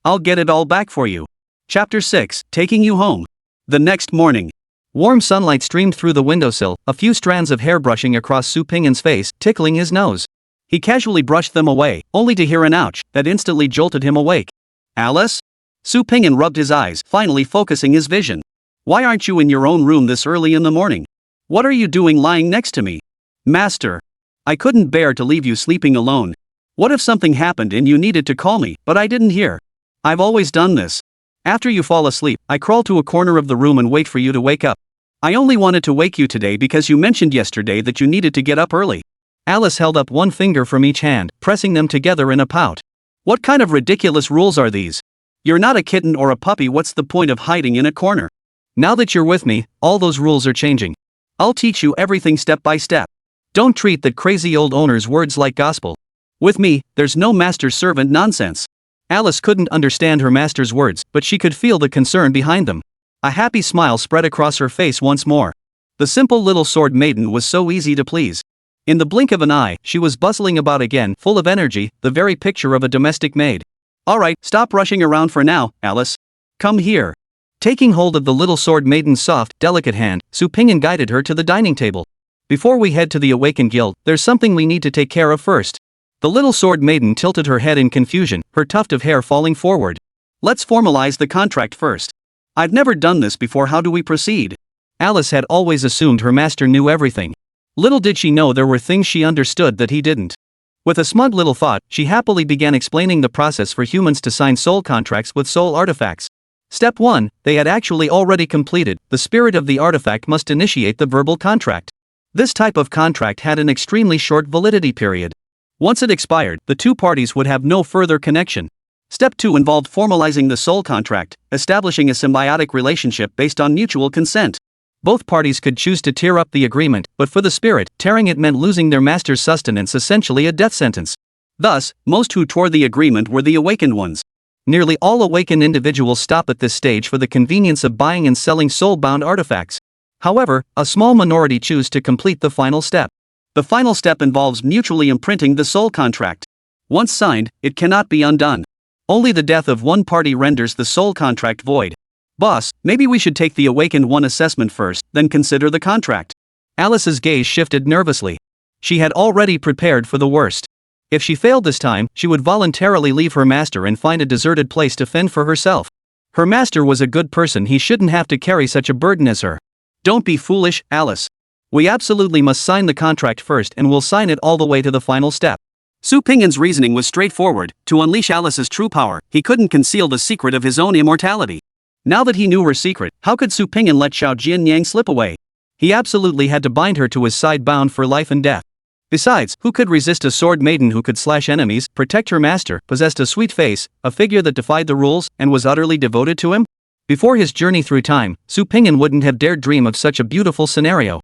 I'll get it all back for you." Chapter 6, Taking You Home. The next morning. Warm sunlight streamed through the windowsill, a few strands of hair brushing across Su Pingyan's face, tickling his nose. He casually brushed them away, only to hear an ouch that instantly jolted him awake. "Alice?" Su Pingyan rubbed his eyes, finally focusing his vision. "Why aren't you in your own room this early in the morning? What are you doing lying next to me?" "Master. I couldn't bear to leave you sleeping alone. What if something happened and you needed to call me, but I didn't hear? I've always done this. After you fall asleep, I crawl to a corner of the room and wait for you to wake up. I only wanted to wake you today because you mentioned yesterday that you needed to get up early." Alice held up one finger from each hand, pressing them together in a pout. "What kind of ridiculous rules are these? You're not a kitten or a puppy. What's the point of hiding in a corner? Now that you're with me, all those rules are changing. I'll teach you everything step by step. Don't treat that crazy old owner's words like gospel. With me, there's no master-servant nonsense." Alice couldn't understand her master's words, but she could feel the concern behind them. A happy smile spread across her face once more. The simple little sword maiden was so easy to please. In the blink of an eye, she was bustling about again, full of energy, the very picture of a domestic maid. "All right, stop rushing around for now, Alice. Come here." Taking hold of the little sword maiden's soft, delicate hand, Su Pingyan guided her to the dining table. "Before we head to the Awakened Guild, there's something we need to take care of first." The little sword maiden tilted her head in confusion, her tuft of hair falling forward. "Let's formalize the contract first. I've never done this before, how do we proceed? Alice had always assumed her master knew everything. Little did she know there were things she understood that he didn't. With a smug little thought, she happily began explaining the process for humans to sign soul contracts with soul artifacts. Step 1, they had actually already completed. The spirit of the artifact must initiate the verbal contract. This type of contract had an extremely short validity period. Once it expired, the two parties would have no further connection. Step 2 involved formalizing the soul contract, establishing a symbiotic relationship based on mutual consent. Both parties could choose to tear up the agreement, but for the spirit, tearing it meant losing their master's sustenance, essentially a death sentence. Thus, most who tore the agreement were the awakened ones. Nearly all awakened individuals stop at this stage for the convenience of buying and selling soul-bound artifacts. However, a small minority choose to complete the final step. The final step involves mutually imprinting the soul contract. Once signed, it cannot be undone. Only the death of one party renders the soul contract void. Boss, maybe we should take the awakened one assessment first, then consider the contract. Alice's gaze shifted nervously. She had already prepared for the worst. If she failed this time, she would voluntarily leave her master and find a deserted place to fend for herself. Her master was a good person, he shouldn't have to carry such a burden as her. Don't be foolish, Alice. We absolutely must sign the contract first, and we'll sign it all the way to the final step. Su Pingyan's reasoning was straightforward. To unleash Alice's true power, he couldn't conceal the secret of his own immortality. Now that he knew her secret, how could Su Pingyan let Xiao Jianyang slip away? He absolutely had to bind her to his side, bound for life and death. Besides, who could resist a sword maiden who could slash enemies, protect her master, possessed a sweet face, a figure that defied the rules, and was utterly devoted to him? Before his journey through time, Su Pingyan wouldn't have dared dream of such a beautiful scenario.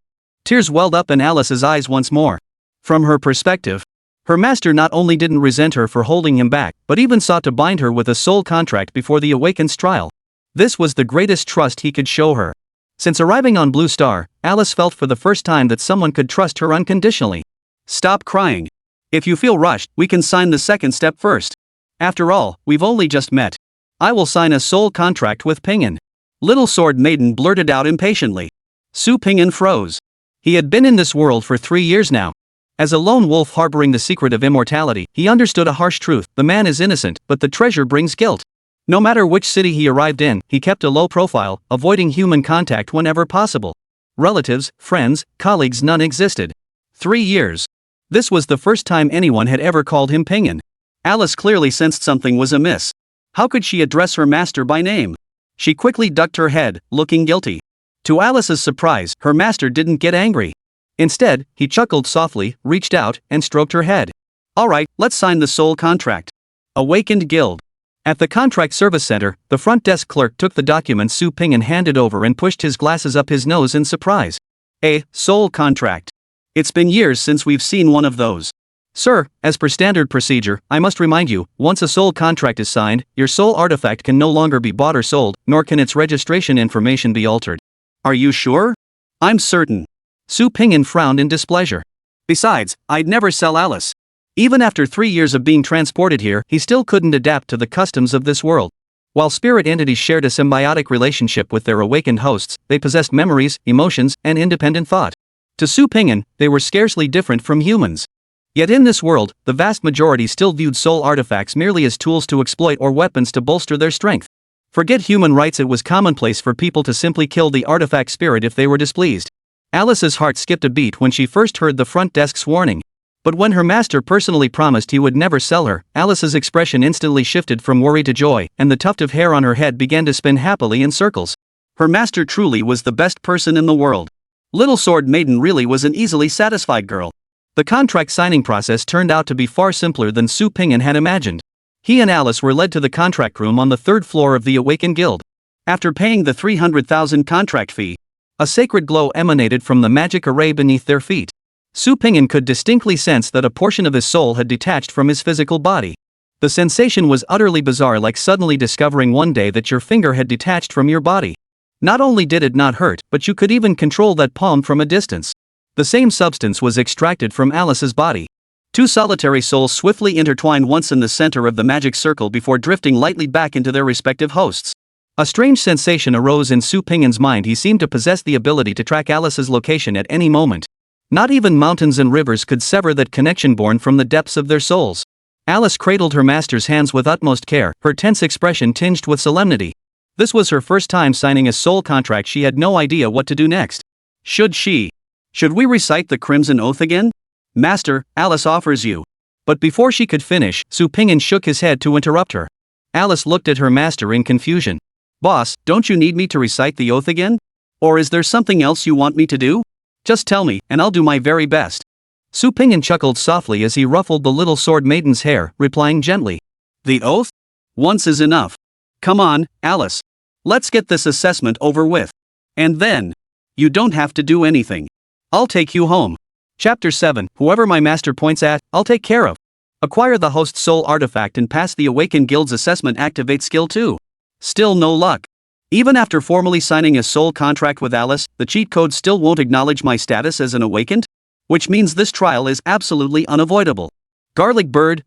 Tears welled up in Alice's eyes once more. From her perspective, her master not only didn't resent her for holding him back, but even sought to bind her with a soul contract before the Awakened's trial. This was the greatest trust he could show her. Since arriving on Blue Star, Alice felt for the first time that someone could trust her unconditionally. Stop crying. If you feel rushed, we can sign the second step first. After all, we've only just met. I will sign a soul contract with Pingyan. Little Sword Maiden blurted out impatiently. Su Pingyan froze. He had been in this world for 3 years now. As a lone wolf harboring the secret of immortality, he understood a harsh truth: the man is innocent, but the treasure brings guilt. No matter which city he arrived in, he kept a low profile, avoiding human contact whenever possible. Relatives, friends, colleagues, none existed. 3 years. This was the first time anyone had ever called him Pingyan. Alice clearly sensed something was amiss. How could she address her master by name? She quickly ducked her head, looking guilty. To Alice's surprise, her master didn't get angry. Instead, he chuckled softly, reached out, and stroked her head. All right, let's sign the soul contract. Awakened Guild. At the contract service center, the front desk clerk took the document Su Pingyan handed over and pushed his glasses up his nose in surprise. A soul contract. It's been years since we've seen one of those. Sir, as per standard procedure, I must remind you, once a soul contract is signed, your soul artifact can no longer be bought or sold, nor can its registration information be altered. Are you sure? I'm certain. Su Pingyan frowned in displeasure. Besides, I'd never sell Alice. Even after 3 years of being transported here, he still couldn't adapt to the customs of this world. While spirit entities shared a symbiotic relationship with their awakened hosts, they possessed memories, emotions, and independent thought. To Su Pingyan, they were scarcely different from humans. Yet in this world, the vast majority still viewed soul artifacts merely as tools to exploit or weapons to bolster their strength. Forget human rights, it was commonplace for people to simply kill the artifact spirit if they were displeased. Alice's heart skipped a beat when she first heard the front desk's warning. But when her master personally promised he would never sell her, Alice's expression instantly shifted from worry to joy, and the tuft of hair on her head began to spin happily in circles. Her master truly was the best person in the world. Little Sword Maiden really was an easily satisfied girl. The contract signing process turned out to be far simpler than Su Pingyan had imagined. He and Alice were led to the contract room on the 3rd floor of the Awakened Guild. After paying the 300,000 contract fee, a sacred glow emanated from the magic array beneath their feet. Su Pingyan could distinctly sense that a portion of his soul had detached from his physical body. The sensation was utterly bizarre, like suddenly discovering one day that your finger had detached from your body. Not only did it not hurt, but you could even control that palm from a distance. The same substance was extracted from Alice's body. 2 solitary souls swiftly intertwined once in the center of the magic circle before drifting lightly back into their respective hosts. A strange sensation arose in Su Pingyan's mind. He seemed to possess the ability to track Alice's location at any moment. Not even mountains and rivers could sever that connection born from the depths of their souls. Alice cradled her master's hands with utmost care, her tense expression tinged with solemnity. This was her first time signing a soul contract. She had no idea what to do next. Should we recite the Crimson Oath again? Master, Alice offers you. But before she could finish, Su Pingyan shook his head to interrupt her. Alice looked at her master in confusion. Boss, don't you need me to recite the oath again? Or is there something else you want me to do? Just tell me, and I'll do my very best. Su Pingyan chuckled softly as he ruffled the little sword maiden's hair, replying gently. The oath? Once is enough. Come on, Alice. Let's get this assessment over with. And then, you don't have to do anything. I'll take you home. Chapter 7, whoever my master points at, I'll take care of. Acquire the host's soul artifact and pass the Awakened Guild's assessment. Activate skill 2. Still no luck. Even after formally signing a soul contract with Alice, the cheat code still won't acknowledge my status as an awakened? Which means this trial is absolutely unavoidable. Garlic bird,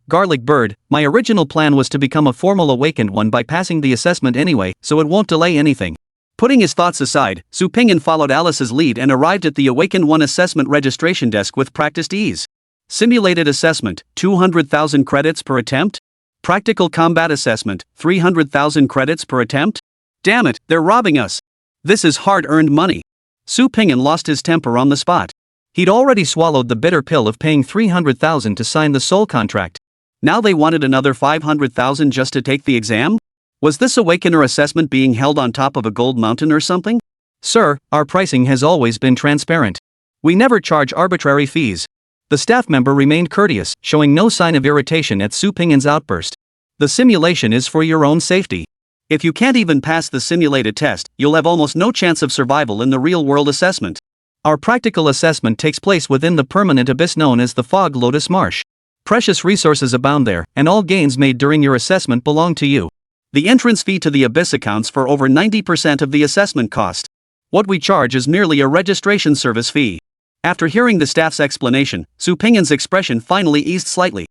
my original plan was to become a formal awakened one by passing the assessment anyway, so it won't delay anything. Putting his thoughts aside, Su Pingyan followed Alice's lead and arrived at the Awakened One assessment registration desk with practiced ease. Simulated assessment, 200,000 credits per attempt? Practical combat assessment, 300,000 credits per attempt? Damn it, they're robbing us. This is hard-earned money. Su Pingyan lost his temper on the spot. He'd already swallowed the bitter pill of paying 300,000 to sign the soul contract. Now they wanted another 500,000 just to take the exam? Was this Awakener assessment being held on top of a gold mountain or something? Sir, our pricing has always been transparent. We never charge arbitrary fees. The staff member remained courteous, showing no sign of irritation at Su Pingyan's outburst. The simulation is for your own safety. If you can't even pass the simulated test, you'll have almost no chance of survival in the real-world assessment. Our practical assessment takes place within the permanent abyss known as the Fog Lotus Marsh. Precious resources abound there, and all gains made during your assessment belong to you. The entrance fee to the abyss accounts for over 90% of the assessment cost. What we charge is merely a registration service fee. After hearing the staff's explanation, Su Pingyan's expression finally eased slightly.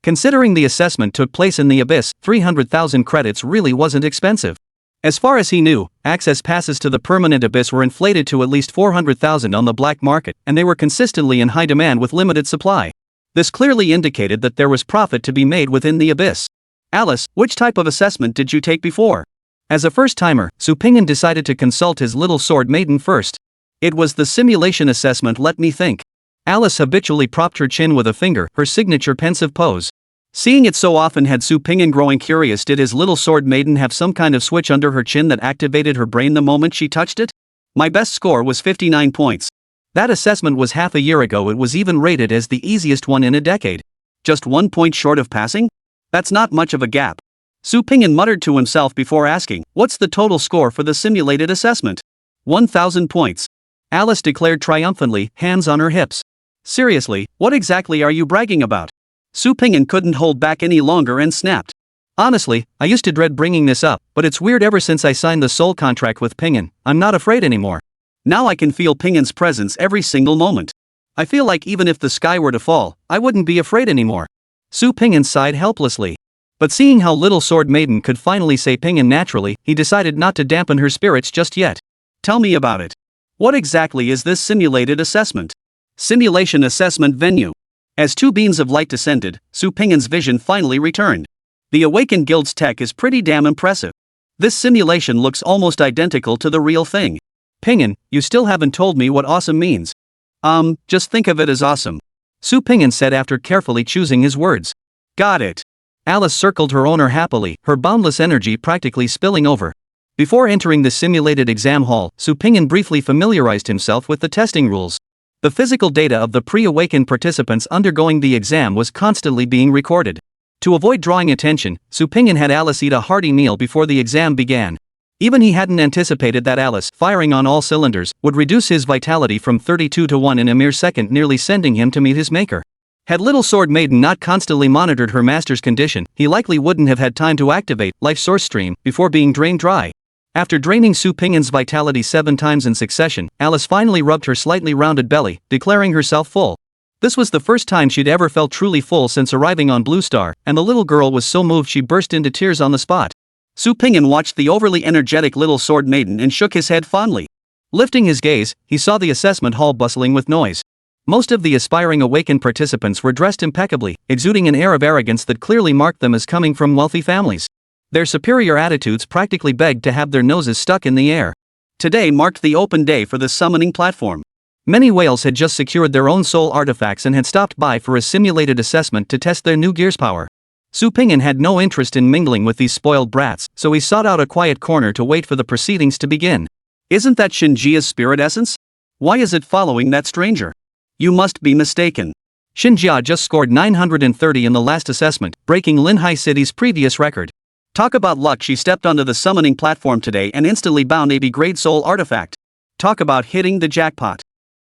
Considering the assessment took place in the abyss, 300,000 credits really wasn't expensive. As far as he knew, access passes to the permanent abyss were inflated to at least 400,000 on the black market, and they were consistently in high demand with limited supply. This clearly indicated that there was profit to be made within the abyss. Alice, which type of assessment did you take before? As a first-timer, Su Pingyan decided to consult his little sword maiden first. It was the simulation assessment. Let me think. Alice habitually propped her chin with a finger, her signature pensive pose. Seeing it so often had Su Pingyan growing curious. Did his little sword maiden have some kind of switch under her chin that activated her brain the moment she touched it? My best score was 59 points. That assessment was half a year ago. It was even rated as the easiest one in a decade. Just 1 point short of passing? That's not much of a gap. Su Pingyan muttered to himself before asking, what's the total score for the simulated assessment? 1,000 points. Alice declared triumphantly, hands on her hips. Seriously, what exactly are you bragging about? Su Pingyan couldn't hold back any longer and snapped. Honestly, I used to dread bringing this up, but it's weird. Ever since I signed the soul contract with Pingyan, I'm not afraid anymore. Now I can feel Pingyan's presence every single moment. I feel like even if the sky were to fall, I wouldn't be afraid anymore. Su Pingyan sighed helplessly. But seeing how little sword maiden could finally say Pingyan naturally, he decided not to dampen her spirits just yet. Tell me about it. What exactly is this simulated assessment? Simulation assessment venue. As 2 beams of light descended, Su Pingyan's vision finally returned. The Awakened Guild's tech is pretty damn impressive. This simulation looks almost identical to the real thing. Pingyan, you still haven't told me what awesome means. Just think of it as awesome. Su Pingyan said after carefully choosing his words. Got it. Alice circled her owner happily, her boundless energy practically spilling over. Before entering the simulated exam hall, Su Pingyan briefly familiarized himself with the testing rules. The physical data of the pre-awakened participants undergoing the exam was constantly being recorded. To avoid drawing attention, Su Pingyan had Alice eat a hearty meal before the exam began. Even he hadn't anticipated that Alice, firing on all cylinders, would reduce his vitality from 32 to 1 in a mere second, nearly sending him to meet his maker. Had little sword maiden not constantly monitored her master's condition, he likely wouldn't have had time to activate life source stream before being drained dry. After draining Su Pingyan's vitality 7 times in succession, Alice finally rubbed her slightly rounded belly, declaring herself full. This was the first time she'd ever felt truly full since arriving on Blue Star, and the little girl was so moved she burst into tears on the spot. Su Pingyan watched the overly energetic little sword maiden and shook his head fondly. Lifting his gaze, he saw the assessment hall bustling with noise. Most of the aspiring awakened participants were dressed impeccably, exuding an air of arrogance that clearly marked them as coming from wealthy families. Their superior attitudes practically begged to have their noses stuck in the air. Today marked the open day for the summoning platform. Many whales had just secured their own soul artifacts and had stopped by for a simulated assessment to test their new gear's power. Su Ping'an had no interest in mingling with these spoiled brats, so he sought out a quiet corner to wait for the proceedings to begin. Isn't that Shinjia's spirit essence? Why is it following that stranger? You must be mistaken. Shinjia just scored 930 in the last assessment, breaking Linhai City's previous record. Talk about luck, she stepped onto the summoning platform today and instantly bound a B-grade soul artifact. Talk about hitting the jackpot.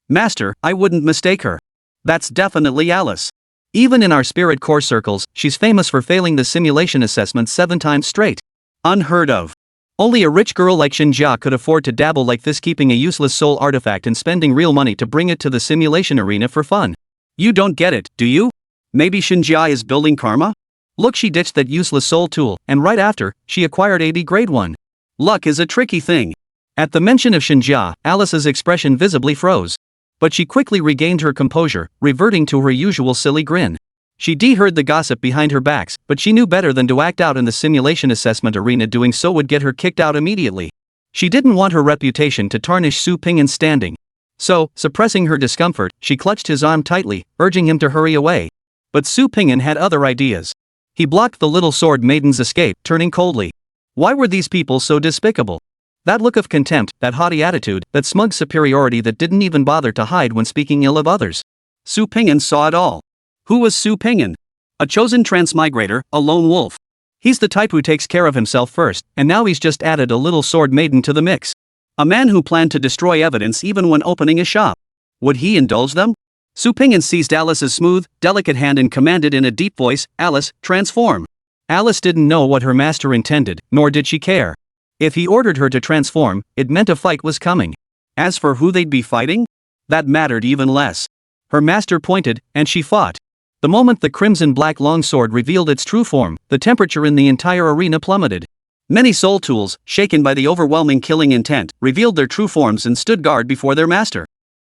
Master, I wouldn't mistake her. That's definitely Alice. Even in our spirit core circles, she's famous for failing the simulation assessment 7 times straight. Unheard of. Only a rich girl like Shinjia could afford to dabble like this, keeping a useless soul artifact and spending real money to bring it to the simulation arena for fun. You don't get it, do you? Maybe Shinjia is building karma? Look, she ditched that useless soul tool, and right after, she acquired a B-grade one. Luck is a tricky thing. At the mention of Shinjia, Alice's expression visibly froze. But she quickly regained her composure, reverting to her usual silly grin. She heard the gossip behind her backs, but she knew better than to act out in the simulation assessment arena. Doing so would get her kicked out immediately. She didn't want her reputation to tarnish Su Ping'an's standing. So, suppressing her discomfort, she clutched his arm tightly, urging him to hurry away. But Su Ping'an had other ideas. He blocked the little sword maiden's escape, turning coldly. Why were these people so despicable? That look of contempt, that haughty attitude, that smug superiority that didn't even bother to hide when speaking ill of others. Su Ping'an saw it all. Who was Su Ping'an? A chosen transmigrator, a lone wolf. He's the type who takes care of himself first, and now he's just added a little sword maiden to the mix. A man who planned to destroy evidence even when opening a shop. Would he indulge them? Su Ping'an seized Alice's smooth, delicate hand and commanded in a deep voice, "Alice, transform." Alice didn't know what her master intended, nor did she care. If he ordered her to transform, it meant a fight was coming. As for who they'd be fighting, that mattered even less. Her master pointed, and she fought. The moment the crimson-black longsword revealed its true form, the temperature in the entire arena plummeted. Many soul tools, shaken by the overwhelming killing intent, revealed their true forms and stood guard before their master.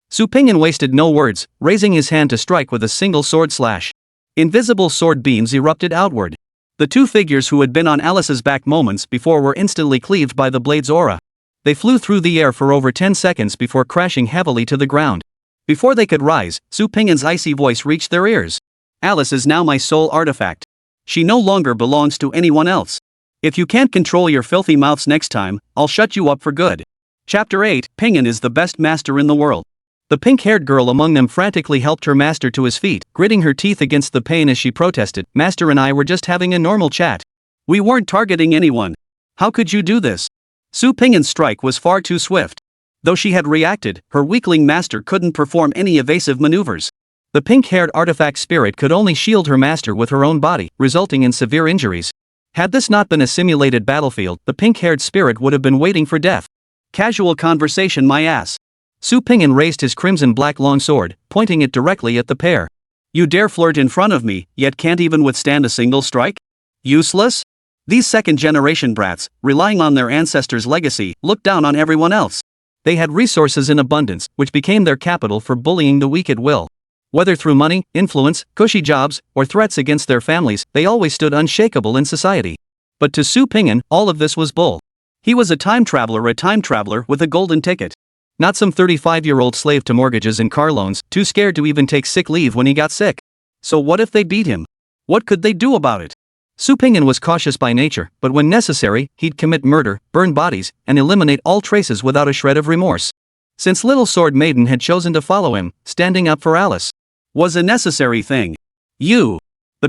Su Ping'an wasted no words, raising his hand to strike with a single sword slash. Invisible sword beams erupted outward. The two figures who had been on Alice's back moments before were instantly cleaved by the blade's aura. They flew through the air for over 10 seconds before crashing heavily to the ground. Before they could rise, Su Ping'an's icy voice reached their ears. Alice is now my soul artifact. She no longer belongs to anyone else. If you can't control your filthy mouths next time, I'll shut you up for good. Chapter 8, Ping'an is the best master in the world. The pink-haired girl among them frantically helped her master to his feet, gritting her teeth against the pain as she protested, "Master and I were just having a normal chat. We weren't targeting anyone. How could you do this?" Su Ping'an's strike was far too swift. Though she had reacted, her weakling master couldn't perform any evasive maneuvers. The pink-haired artifact spirit could only shield her master with her own body, resulting in severe injuries. Had this not been a simulated battlefield, the pink-haired spirit would have been waiting for death. Casual conversation, my ass. Su Ping'an raised his crimson-black longsword, pointing it directly at the pair. You dare flirt in front of me, yet can't even withstand a single strike? Useless? These second-generation brats, relying on their ancestors' legacy, looked down on everyone else. They had resources in abundance, which became their capital for bullying the weak at will. Whether through money, influence, cushy jobs, or threats against their families, they always stood unshakable in society. But to Su Ping'an, all of this was bull. He was a time traveler with a golden ticket. Not some 35-year-old slave to mortgages and car loans, too scared to even take sick leave when he got sick. So what if they beat him? What could they do about it? Su Ping'an was cautious by nature, but when necessary, he'd commit murder, burn bodies, and eliminate all traces without a shred of remorse. Since Little Sword Maiden had chosen to follow him, standing up for Alice was a necessary thing. The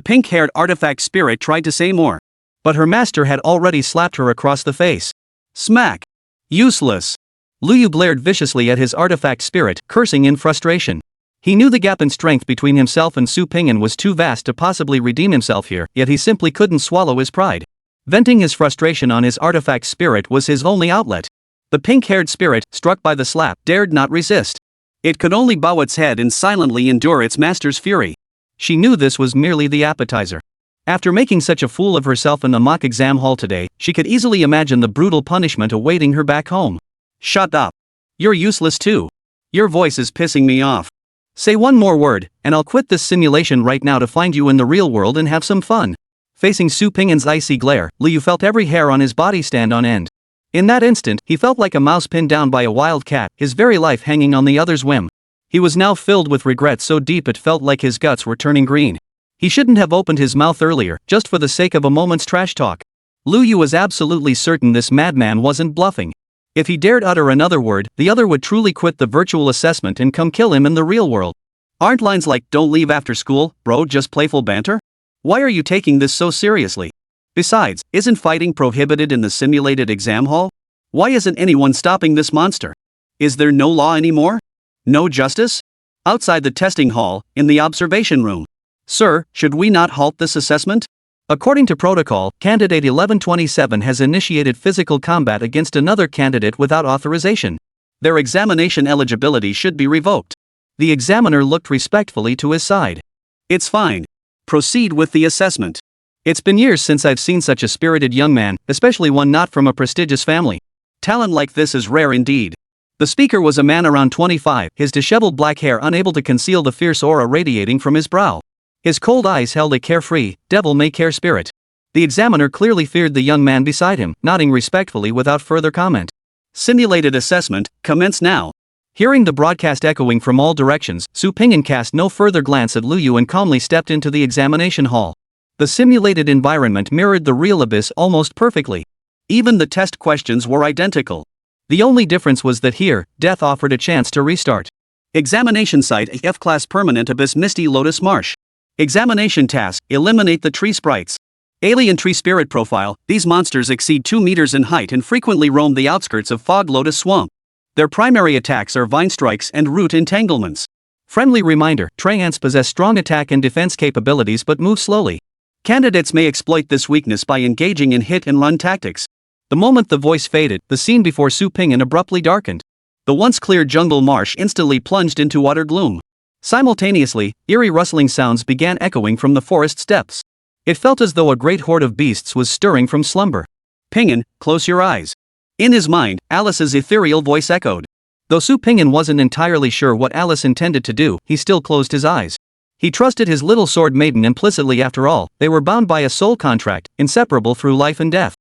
pink-haired artifact spirit tried to say more. But her master had already slapped her across the face. Smack. Useless. Luyu blared viciously at his artifact spirit, cursing in frustration. He knew the gap in strength between himself and Su Ping'an was too vast to possibly redeem himself here, yet he simply couldn't swallow his pride. Venting his frustration on his artifact spirit was his only outlet. The pink-haired spirit, struck by the slap, dared not resist. It could only bow its head and silently endure its master's fury. She knew this was merely the appetizer. After making such a fool of herself in the mock exam hall today, she could easily imagine the brutal punishment awaiting her back home. Shut up. You're useless too. Your voice is pissing me off. Say one more word, and I'll quit this simulation right now to find you in the real world and have some fun. Facing Su Ping'an's icy glare, Liu felt every hair on his body stand on end. In that instant, he felt like a mouse pinned down by a wild cat, his very life hanging on the other's whim. He was now filled with regret so deep it felt like his guts were turning green. He shouldn't have opened his mouth earlier, just for the sake of a moment's trash talk. Liu Yu was absolutely certain this madman wasn't bluffing. If he dared utter another word, the other would truly quit the virtual assessment and come kill him in the real world. Aren't lines like "don't leave after school, bro" just playful banter? Why are you taking this so seriously? Besides, isn't fighting prohibited in the simulated exam hall? Why isn't anyone stopping this monster? Is there no law anymore? No justice? Outside the testing hall, in the observation room. Sir, should we not halt this assessment? According to protocol, candidate 1127 has initiated physical combat against another candidate without authorization. Their examination eligibility should be revoked. The examiner looked respectfully to his side. It's fine. Proceed with the assessment. It's been years since I've seen such a spirited young man, especially one not from a prestigious family. Talent like this is rare indeed. The speaker was a man around 25, his disheveled black hair unable to conceal the fierce aura radiating from his brow. His cold eyes held a carefree, devil-may-care spirit. The examiner clearly feared the young man beside him, nodding respectfully without further comment. Simulated assessment, commence now. Hearing the broadcast echoing from all directions, Su Ping'an cast no further glance at Liu Yu and calmly stepped into the examination hall. The simulated environment mirrored the real abyss almost perfectly. Even the test questions were identical. The only difference was that here, death offered a chance to restart. Examination site: F-class permanent abyss Misty Lotus Marsh. Examination task: eliminate the tree sprites. Alien tree spirit profile: these monsters exceed 2 meters in height and frequently roam the outskirts of Fog Lotus Swamp. Their primary attacks are vine strikes and root entanglements. Friendly reminder: Treants possess strong attack and defense capabilities but move slowly. Candidates may exploit this weakness by engaging in hit-and-run tactics. The moment the voice faded, the scene before Su Ping'an abruptly darkened. The once clear jungle marsh instantly plunged into utter gloom. Simultaneously, eerie rustling sounds began echoing from the forest depths. It felt as though a great horde of beasts was stirring from slumber. Ping'an, close your eyes. In his mind, Alice's ethereal voice echoed. Though Su Ping'an wasn't entirely sure what Alice intended to do, he still closed his eyes. He trusted his little sword maiden implicitly. After all, they were bound by a soul contract, inseparable through life and death.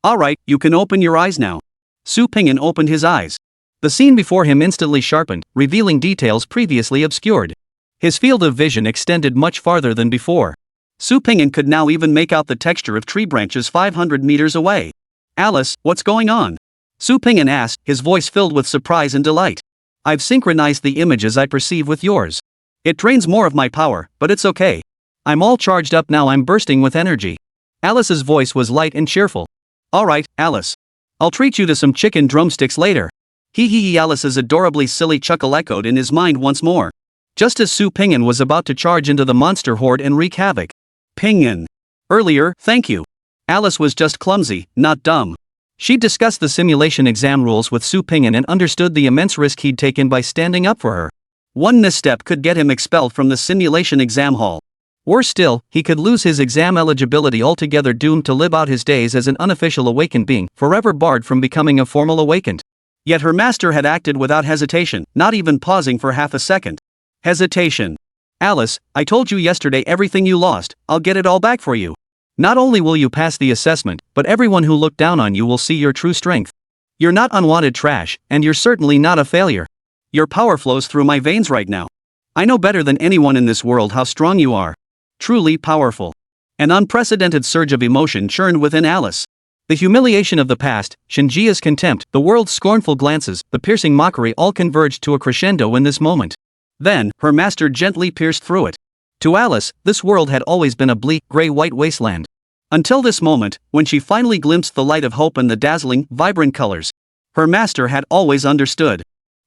Alright, you can open your eyes now. Su Ping'an opened his eyes. The scene before him instantly sharpened, revealing details previously obscured. His field of vision extended much farther than before. Su Ping'an could now even make out the texture of tree branches 500 meters away. Alice, what's going on? Su Ping'an asked, his voice filled with surprise and delight. I've synchronized the images I perceive with yours. It drains more of my power, but it's okay. I'm all charged up now. I'm bursting with energy. Alice's voice was light and cheerful. Alright, Alice. I'll treat you to some chicken drumsticks later. Hee hee hee. Alice's adorably silly chuckle echoed in his mind once more. Just as Su Ping'an was about to charge into the monster horde and wreak havoc. Ping'an. Earlier, thank you. Alice was just clumsy, not dumb. She'd discussed the simulation exam rules with Su Ping'an and understood the immense risk he'd taken by standing up for her. One misstep could get him expelled from the simulation exam hall. Worse still, he could lose his exam eligibility altogether, doomed to live out his days as an unofficial awakened being, forever barred from becoming a formal awakened. Yet her master had acted without hesitation, not even pausing for half a second. Hesitation. Alice, I told you yesterday everything you lost, I'll get it all back for you. Not only will you pass the assessment, but everyone who looked down on you will see your true strength. You're not unwanted trash, and you're certainly not a failure. Your power flows through my veins right now. I know better than anyone in this world how strong you are. Truly powerful. An unprecedented surge of emotion churned within Alice. The humiliation of the past, Shinjia's contempt, the world's scornful glances, the piercing mockery all converged to a crescendo in this moment. Then, her master gently pierced through it. To Alice, this world had always been a bleak, gray-white wasteland. Until this moment, when she finally glimpsed the light of hope and the dazzling, vibrant colors. Her master had always understood.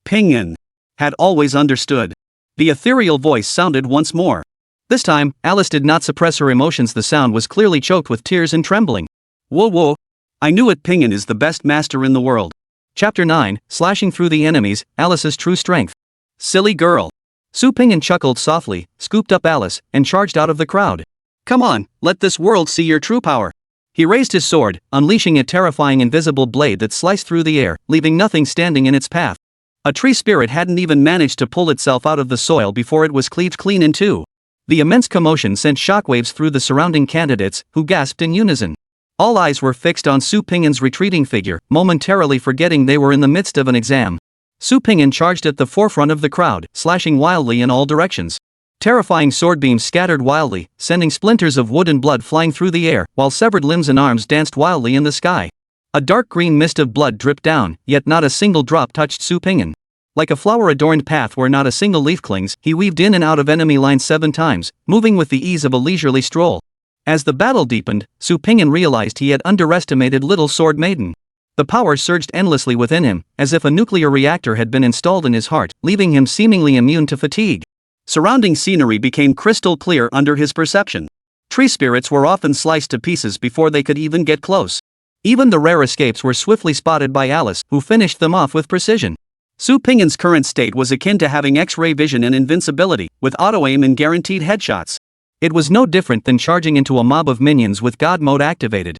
Ping'an had always understood. The ethereal voice sounded once more. This time, Alice did not suppress her emotions. The sound was clearly choked with tears and trembling. Whoa whoa. I knew it. Ping'an is the best master in the world. Chapter 9, Slashing Through the Enemies, Alice's True Strength. Silly girl. Su Ping'an chuckled softly, scooped up Alice, and charged out of the crowd. Come on, let this world see your true power. He raised his sword, unleashing a terrifying invisible blade that sliced through the air, leaving nothing standing in its path. A tree spirit hadn't even managed to pull itself out of the soil before it was cleaved clean in two. The immense commotion sent shockwaves through the surrounding candidates, who gasped in unison. All eyes were fixed on Su Ping'an's retreating figure, momentarily forgetting they were in the midst of an exam. Su Ping'an charged at the forefront of the crowd, slashing wildly in all directions. Terrifying sword beams scattered wildly, sending splinters of wood and blood flying through the air, while severed limbs and arms danced wildly in the sky. A dark green mist of blood dripped down, yet not a single drop touched Su Ping'an. Like a flower-adorned path where not a single leaf clings, he weaved in and out of enemy lines 7 times, moving with the ease of a leisurely stroll. As the battle deepened, Su Ping'an realized he had underestimated Little Sword Maiden. The power surged endlessly within him, as if a nuclear reactor had been installed in his heart, leaving him seemingly immune to fatigue. Surrounding scenery became crystal clear under his perception. Tree spirits were often sliced to pieces before they could even get close. Even the rare escapes were swiftly spotted by Alice, who finished them off with precision. Su Ping'an's current state was akin to having X-ray vision and invincibility, with auto-aim and guaranteed headshots. It was no different than charging into a mob of minions with God mode activated.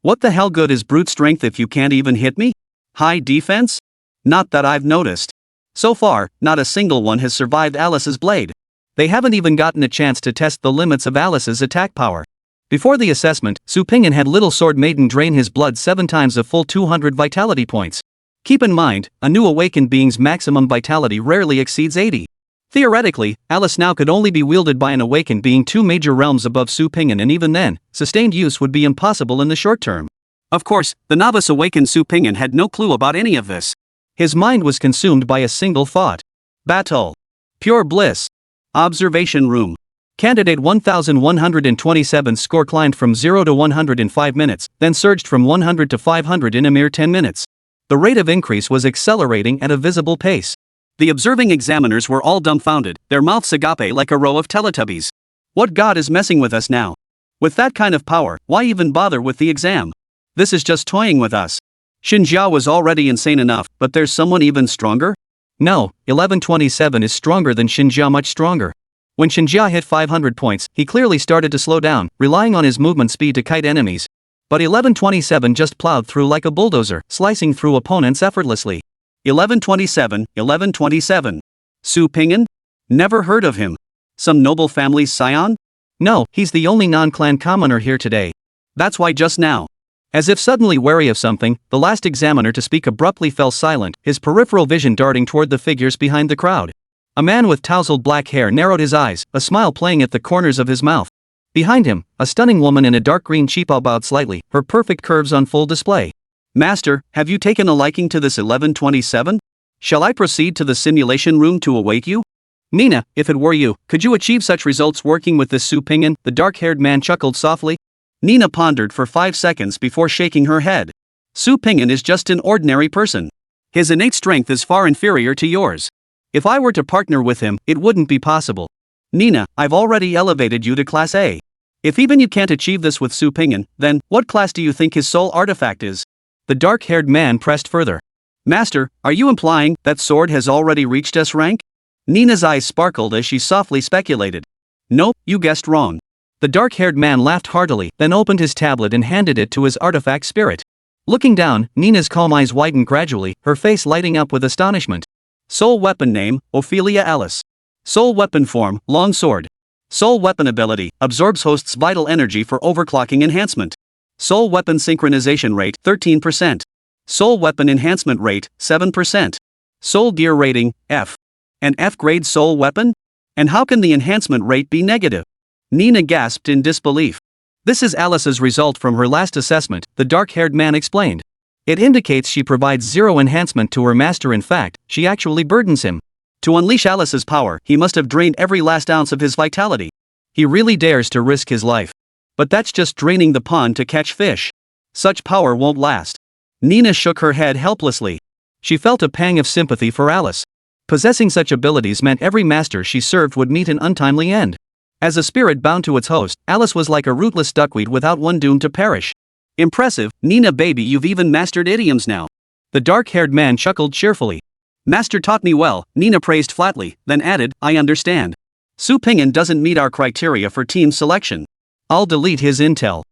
What the hell good is brute strength if you can't even hit me? High defense? Not that I've noticed. So far, not a single one has survived Alice's blade. They haven't even gotten a chance to test the limits of Alice's attack power. Before the assessment, Su Ping'an had Little Sword Maiden drain his blood 7 times a full 200 vitality points. Keep in mind, a new awakened being's maximum vitality rarely exceeds 80. Theoretically, Alice now could only be wielded by an awakened being 2 major realms above Su Ping'an, and even then, sustained use would be impossible in the short term. Of course, the novice awakened Su Ping'an had no clue about any of this. His mind was consumed by a single thought. Battle. Pure bliss. Observation room. Candidate 1127 score climbed from 0 to 100 in 5 minutes, then surged from 100 to 500 in a mere 10 minutes. The rate of increase was accelerating at a visible pace. The observing examiners were all dumbfounded, their mouths agape like a row of Teletubbies. What god is messing with us now? With that kind of power, why even bother with the exam? This is just toying with us. Xinjia was already insane enough, but there's someone even stronger? No, 1127 is stronger than Xinjia, much stronger. When Xinjia hit 500 points, he clearly started to slow down, relying on his movement speed to kite enemies. But 1127 just plowed through like a bulldozer, slicing through opponents effortlessly. 1127. Su Ping'an? Never heard of him. Some noble family's scion? No, he's the only non-clan commoner here today. That's why just now. As if suddenly wary of something, the last examiner to speak abruptly fell silent, his peripheral vision darting toward the figures behind the crowd. A man with tousled black hair narrowed his eyes, a smile playing at the corners of his mouth. Behind him, a stunning woman in a dark green cheapah bowed slightly, her perfect curves on full display. Master, have you taken a liking to this 1127? Shall I proceed to the simulation room to await you? Nina, if it were you, could you achieve such results working with this Su Ping'an? The dark-haired man chuckled softly. Nina pondered for 5 seconds before shaking her head. Su Ping'an is just an ordinary person. His innate strength is far inferior to yours. If I were to partner with him, it wouldn't be possible. Nina, I've already elevated you to Class A. If even you can't achieve this with Su Ping'an, then, what class do you think his soul artifact is? The dark-haired man pressed further. Master, are you implying that sword has already reached S rank? Nina's eyes sparkled as she softly speculated. Nope, you guessed wrong. The dark-haired man laughed heartily, then opened his tablet and handed it to his artifact spirit. Looking down, Nina's calm eyes widened gradually, her face lighting up with astonishment. Soul weapon name, Ophelia Alice. Soul weapon form, long sword. Soul weapon ability, absorbs host's vital energy for overclocking enhancement. Soul weapon synchronization rate, 13%. Soul weapon enhancement rate, 7%. Soul gear rating, F. An F-grade soul weapon? And how can the enhancement rate be negative? Nina gasped in disbelief. This is Alice's result from her last assessment, the dark-haired man explained. It indicates she provides 0 enhancement to her master. In fact, she actually burdens him. To unleash Alice's power, he must have drained every last ounce of his vitality. He really dares to risk his life. But that's just draining the pond to catch fish. Such power won't last. Nina shook her head helplessly. She felt a pang of sympathy for Alice. Possessing such abilities meant every master she served would meet an untimely end. As a spirit bound to its host, Alice was like a rootless duckweed without one doomed to perish. Impressive, Nina baby, you've even mastered idioms now. The dark-haired man chuckled cheerfully. Master taught me well, Nina praised flatly, then added, I understand. Su Ping'an doesn't meet our criteria for team selection. I'll delete his intel.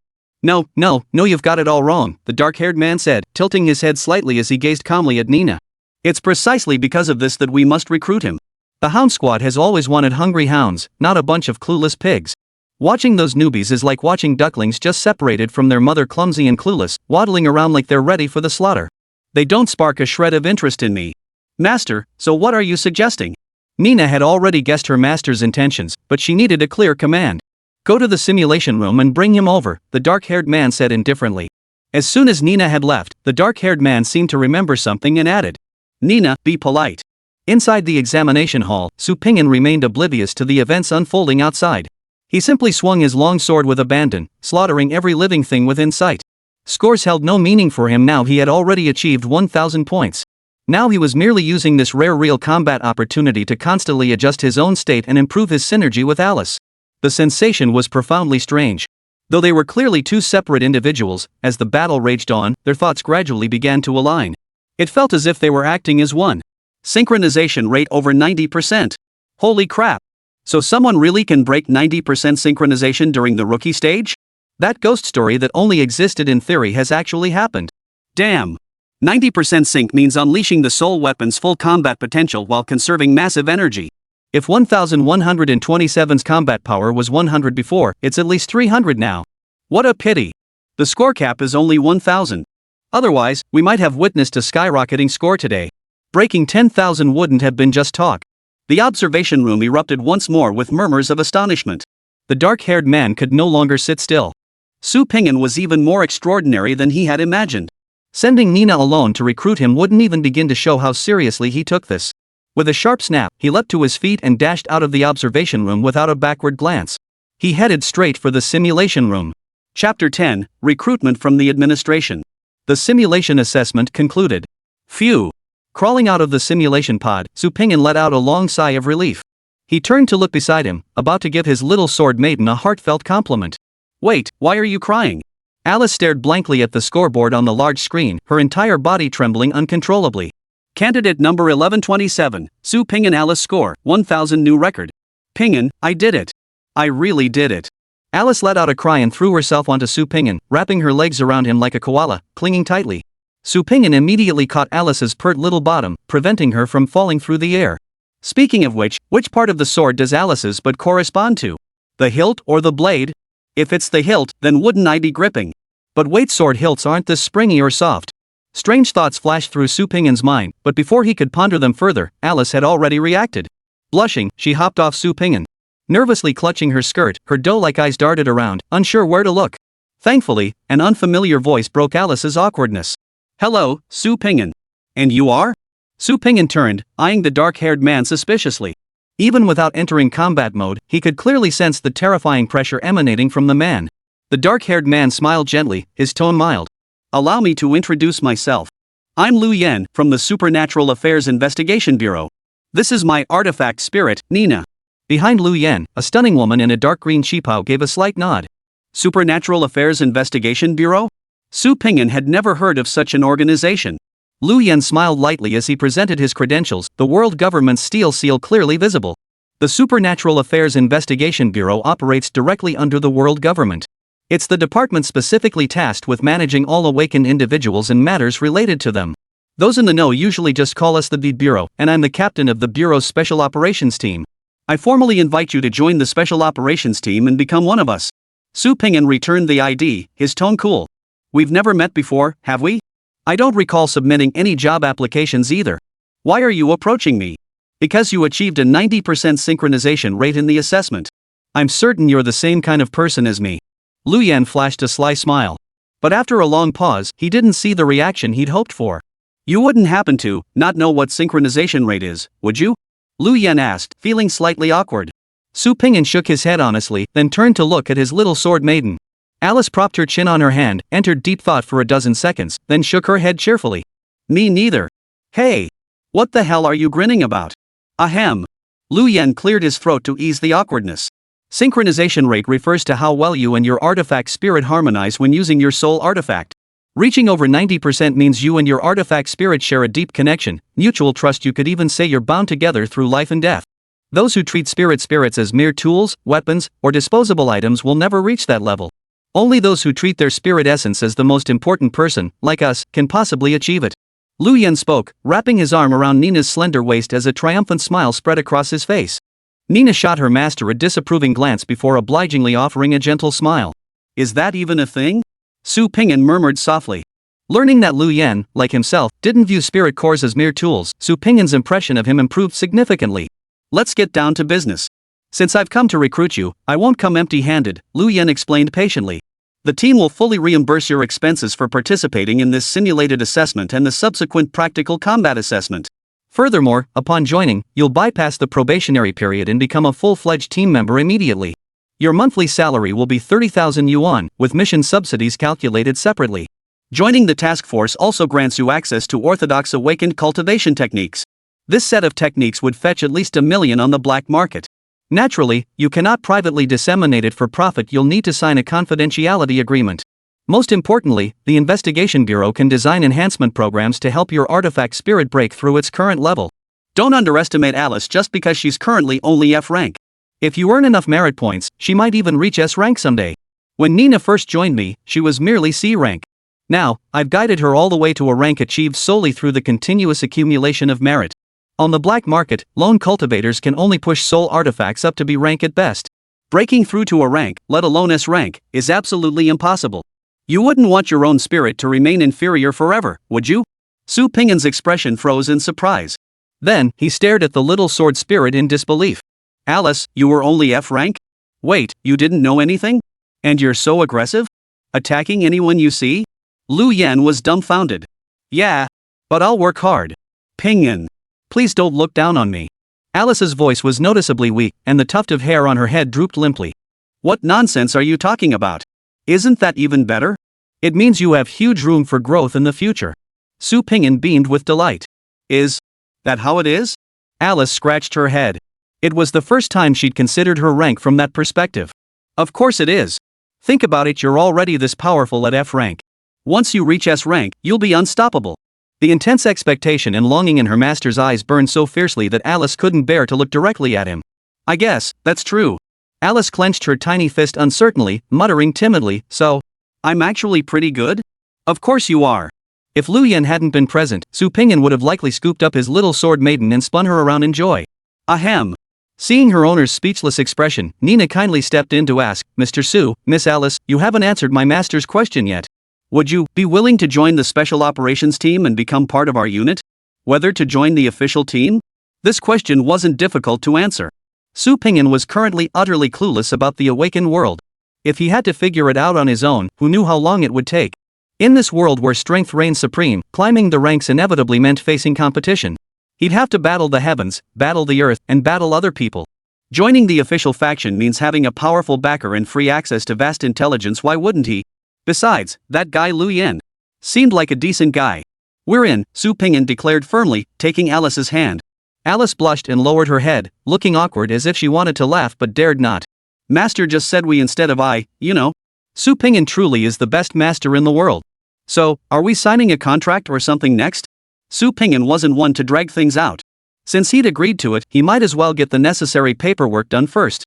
No, you've got it all wrong, the dark-haired man said, tilting his head slightly as he gazed calmly at Nina. It's precisely because of this that we must recruit him. The hound squad has always wanted hungry hounds, not a bunch of clueless pigs. Watching those newbies is like watching ducklings just separated from their mother, clumsy and clueless, waddling around like they're ready for the slaughter. They don't spark a shred of interest in me. Master, so what are you suggesting? Nina had already guessed her master's intentions, but she needed a clear command. Go to the simulation room and bring him over, the dark-haired man said indifferently. As soon as Nina had left, the dark-haired man seemed to remember something and added, Nina, be polite. Inside the examination hall, Su Pingyan remained oblivious to the events unfolding outside. He simply swung his long sword with abandon, slaughtering every living thing within sight. Scores held no meaning for him now. He had already achieved 1,000 points. Now he was merely using this rare real combat opportunity to constantly adjust his own state and improve his synergy with Alice. The sensation was profoundly strange. Though they were clearly two separate individuals, as the battle raged on, their thoughts gradually began to align. It felt as if they were acting as one. Synchronization rate over 90%. Holy crap. So someone really can break 90% synchronization during the rookie stage? That ghost story that only existed in theory has actually happened. Damn. 90% sync means unleashing the soul weapon's full combat potential while conserving massive energy. If 1127's combat power was 100 before, it's at least 300 now. What a pity. The score cap is only 1000. Otherwise, we might have witnessed a skyrocketing score today. Breaking 10,000 wouldn't have been just talk. The observation room erupted once more with murmurs of astonishment. The dark-haired man could no longer sit still. Su Pingyan was even more extraordinary than he had imagined. Sending Nina alone to recruit him wouldn't even begin to show how seriously he took this. With a sharp snap, he leapt to his feet and dashed out of the observation room without a backward glance. He headed straight for the simulation room. Chapter 10, Recruitment from the Administration. The simulation assessment concluded. Phew. Crawling out of the simulation pod, Su Pingyan let out a long sigh of relief. He turned to look beside him, about to give his little sword maiden a heartfelt compliment. Wait, why are you crying? Alice stared blankly at the scoreboard on the large screen, her entire body trembling uncontrollably. Candidate number 1127, Su Pingyan Alice score, 1000 new record. Pingyan, I did it. I really did it. Alice let out a cry and threw herself onto Su Pingyan, wrapping her legs around him like a koala, clinging tightly. Su Pingyan immediately caught Alice's pert little bottom, preventing her from falling through the air. Speaking of which part of the sword does Alice's butt correspond to? The hilt or the blade? If it's the hilt, then wouldn't I be gripping? But wait, sword hilts aren't this springy or soft. Strange thoughts flashed through Su Pingyan's mind, but before he could ponder them further, Alice had already reacted. Blushing, she hopped off Su Pingyan. Nervously clutching her skirt, her doe-like eyes darted around, unsure where to look. Thankfully, an unfamiliar voice broke Alice's awkwardness. Hello, Su Pingyan. And you are? Su Pingyan turned, eyeing the dark-haired man suspiciously. Even without entering combat mode, he could clearly sense the terrifying pressure emanating from the man. The dark-haired man smiled gently, his tone mild. Allow me to introduce myself. I'm Lu Yen, from the Supernatural Affairs Investigation Bureau. This is my artifact spirit, Nina. Behind Lu Yen, a stunning woman in a dark green cheapao gave a slight nod. Supernatural Affairs Investigation Bureau? Su Pingyan had never heard of such an organization. Lu Yen smiled lightly as he presented his credentials, the world government's steel seal clearly visible. The Supernatural Affairs Investigation Bureau operates directly under the world government. It's the department specifically tasked with managing all awakened individuals and matters related to them. Those in the know usually just call us the B Bureau, and I'm the captain of the Bureau's Special Operations Team. I formally invite you to join the Special Operations Team and become one of us. Su Pingyan returned the ID, his tone cool. We've never met before, have we? I don't recall submitting any job applications either. Why are you approaching me? Because you achieved a 90% synchronization rate in the assessment. I'm certain you're the same kind of person as me. Lu Yen flashed a sly smile. But after a long pause, he didn't see the reaction he'd hoped for. You wouldn't happen to not know what synchronization rate is, would you? Lu Yen asked, feeling slightly awkward. Su Pingyan shook his head honestly, then turned to look at his little sword maiden. Alice propped her chin on her hand, entered deep thought for a dozen seconds, then shook her head cheerfully. Me neither. Hey! What the hell are you grinning about? Ahem. Lu Yen cleared his throat to ease the awkwardness. Synchronization rate refers to how well you and your artifact spirit harmonize when using your soul artifact. Reaching over 90% means you and your artifact spirit share a deep connection, mutual trust. You could even say you're bound together through life and death. Those who treat spirits as mere tools, weapons, or disposable items will never reach that level. Only those who treat their spirit essence as the most important person, like us, can possibly achieve it. Lu Yen spoke, wrapping his arm around Nina's slender waist as a triumphant smile spread across his face. Nina shot her master a disapproving glance before obligingly offering a gentle smile. Is that even a thing? Su Ping'an murmured softly. Learning that Lu Yen, like himself, didn't view spirit cores as mere tools, Su Ping'an's impression of him improved significantly. Let's get down to business. Since I've come to recruit you, I won't come empty-handed, Lu Yen explained patiently. The team will fully reimburse your expenses for participating in this simulated assessment and the subsequent practical combat assessment. Furthermore, upon joining, you'll bypass the probationary period and become a full-fledged team member immediately. Your monthly salary will be 30,000 yuan, with mission subsidies calculated separately. Joining the task force also grants you access to orthodox awakened cultivation techniques. This set of techniques would fetch at least 1 million on the black market. Naturally, you cannot privately disseminate it for profit. You'll need to sign a confidentiality agreement. Most importantly, the Investigation Bureau can design enhancement programs to help your artifact spirit break through its current level. Don't underestimate Alice just because she's currently only F rank. If you earn enough merit points, she might even reach S rank someday. When Nina first joined me, she was merely C rank. Now, I've guided her all the way to a rank achieved solely through the continuous accumulation of merit. On the black market, lone cultivators can only push soul artifacts up to B rank at best. Breaking through to a rank, let alone S rank, is absolutely impossible. You wouldn't want your own spirit to remain inferior forever, would you? Su Ping'an's expression froze in surprise. Then, he stared at the little sword spirit in disbelief. Alice, you were only F rank? Wait, you didn't know anything? And you're so aggressive? Attacking anyone you see? Lu Yen was dumbfounded. Yeah. But I'll work hard. Ping'an. Please don't look down on me. Alice's voice was noticeably weak, and the tuft of hair on her head drooped limply. What nonsense are you talking about? Isn't that even better? It means you have huge room for growth in the future. Su Ping'an beamed with delight. Is that how it is? Alice scratched her head. It was the first time she'd considered her rank from that perspective. Of course it is. Think about it, you're already this powerful at F rank. Once you reach S rank, you'll be unstoppable. The intense expectation and longing in her master's eyes burned so fiercely that Alice couldn't bear to look directly at him. I guess, that's true. Alice clenched her tiny fist uncertainly, muttering timidly, so, I'm actually pretty good? Of course you are. If Lu Yen hadn't been present, Su Ping'an would have likely scooped up his little sword maiden and spun her around in joy. Ahem. Seeing her owner's speechless expression, Nina kindly stepped in to ask, Mr. Su, Miss Alice, you haven't answered my master's question yet. Would you be willing to join the Special Operations team and become part of our unit? Whether to join the official team? This question wasn't difficult to answer. Su Ping'an was currently utterly clueless about the awakened world. If he had to figure it out on his own, who knew how long it would take? In this world where strength reigned supreme, climbing the ranks inevitably meant facing competition. He'd have to battle the heavens, battle the earth, and battle other people. Joining the official faction means having a powerful backer and free access to vast intelligence. Why wouldn't he? Besides, that guy Lu Yen seemed like a decent guy. We're in, Su Ping'an declared firmly, taking Alice's hand. Alice blushed and lowered her head, looking awkward as if she wanted to laugh but dared not. Master just said we instead of I, you know. Su Ping'an truly is the best master in the world. So, are we signing a contract or something next? Su Ping'an wasn't one to drag things out. Since he'd agreed to it, he might as well get the necessary paperwork done first.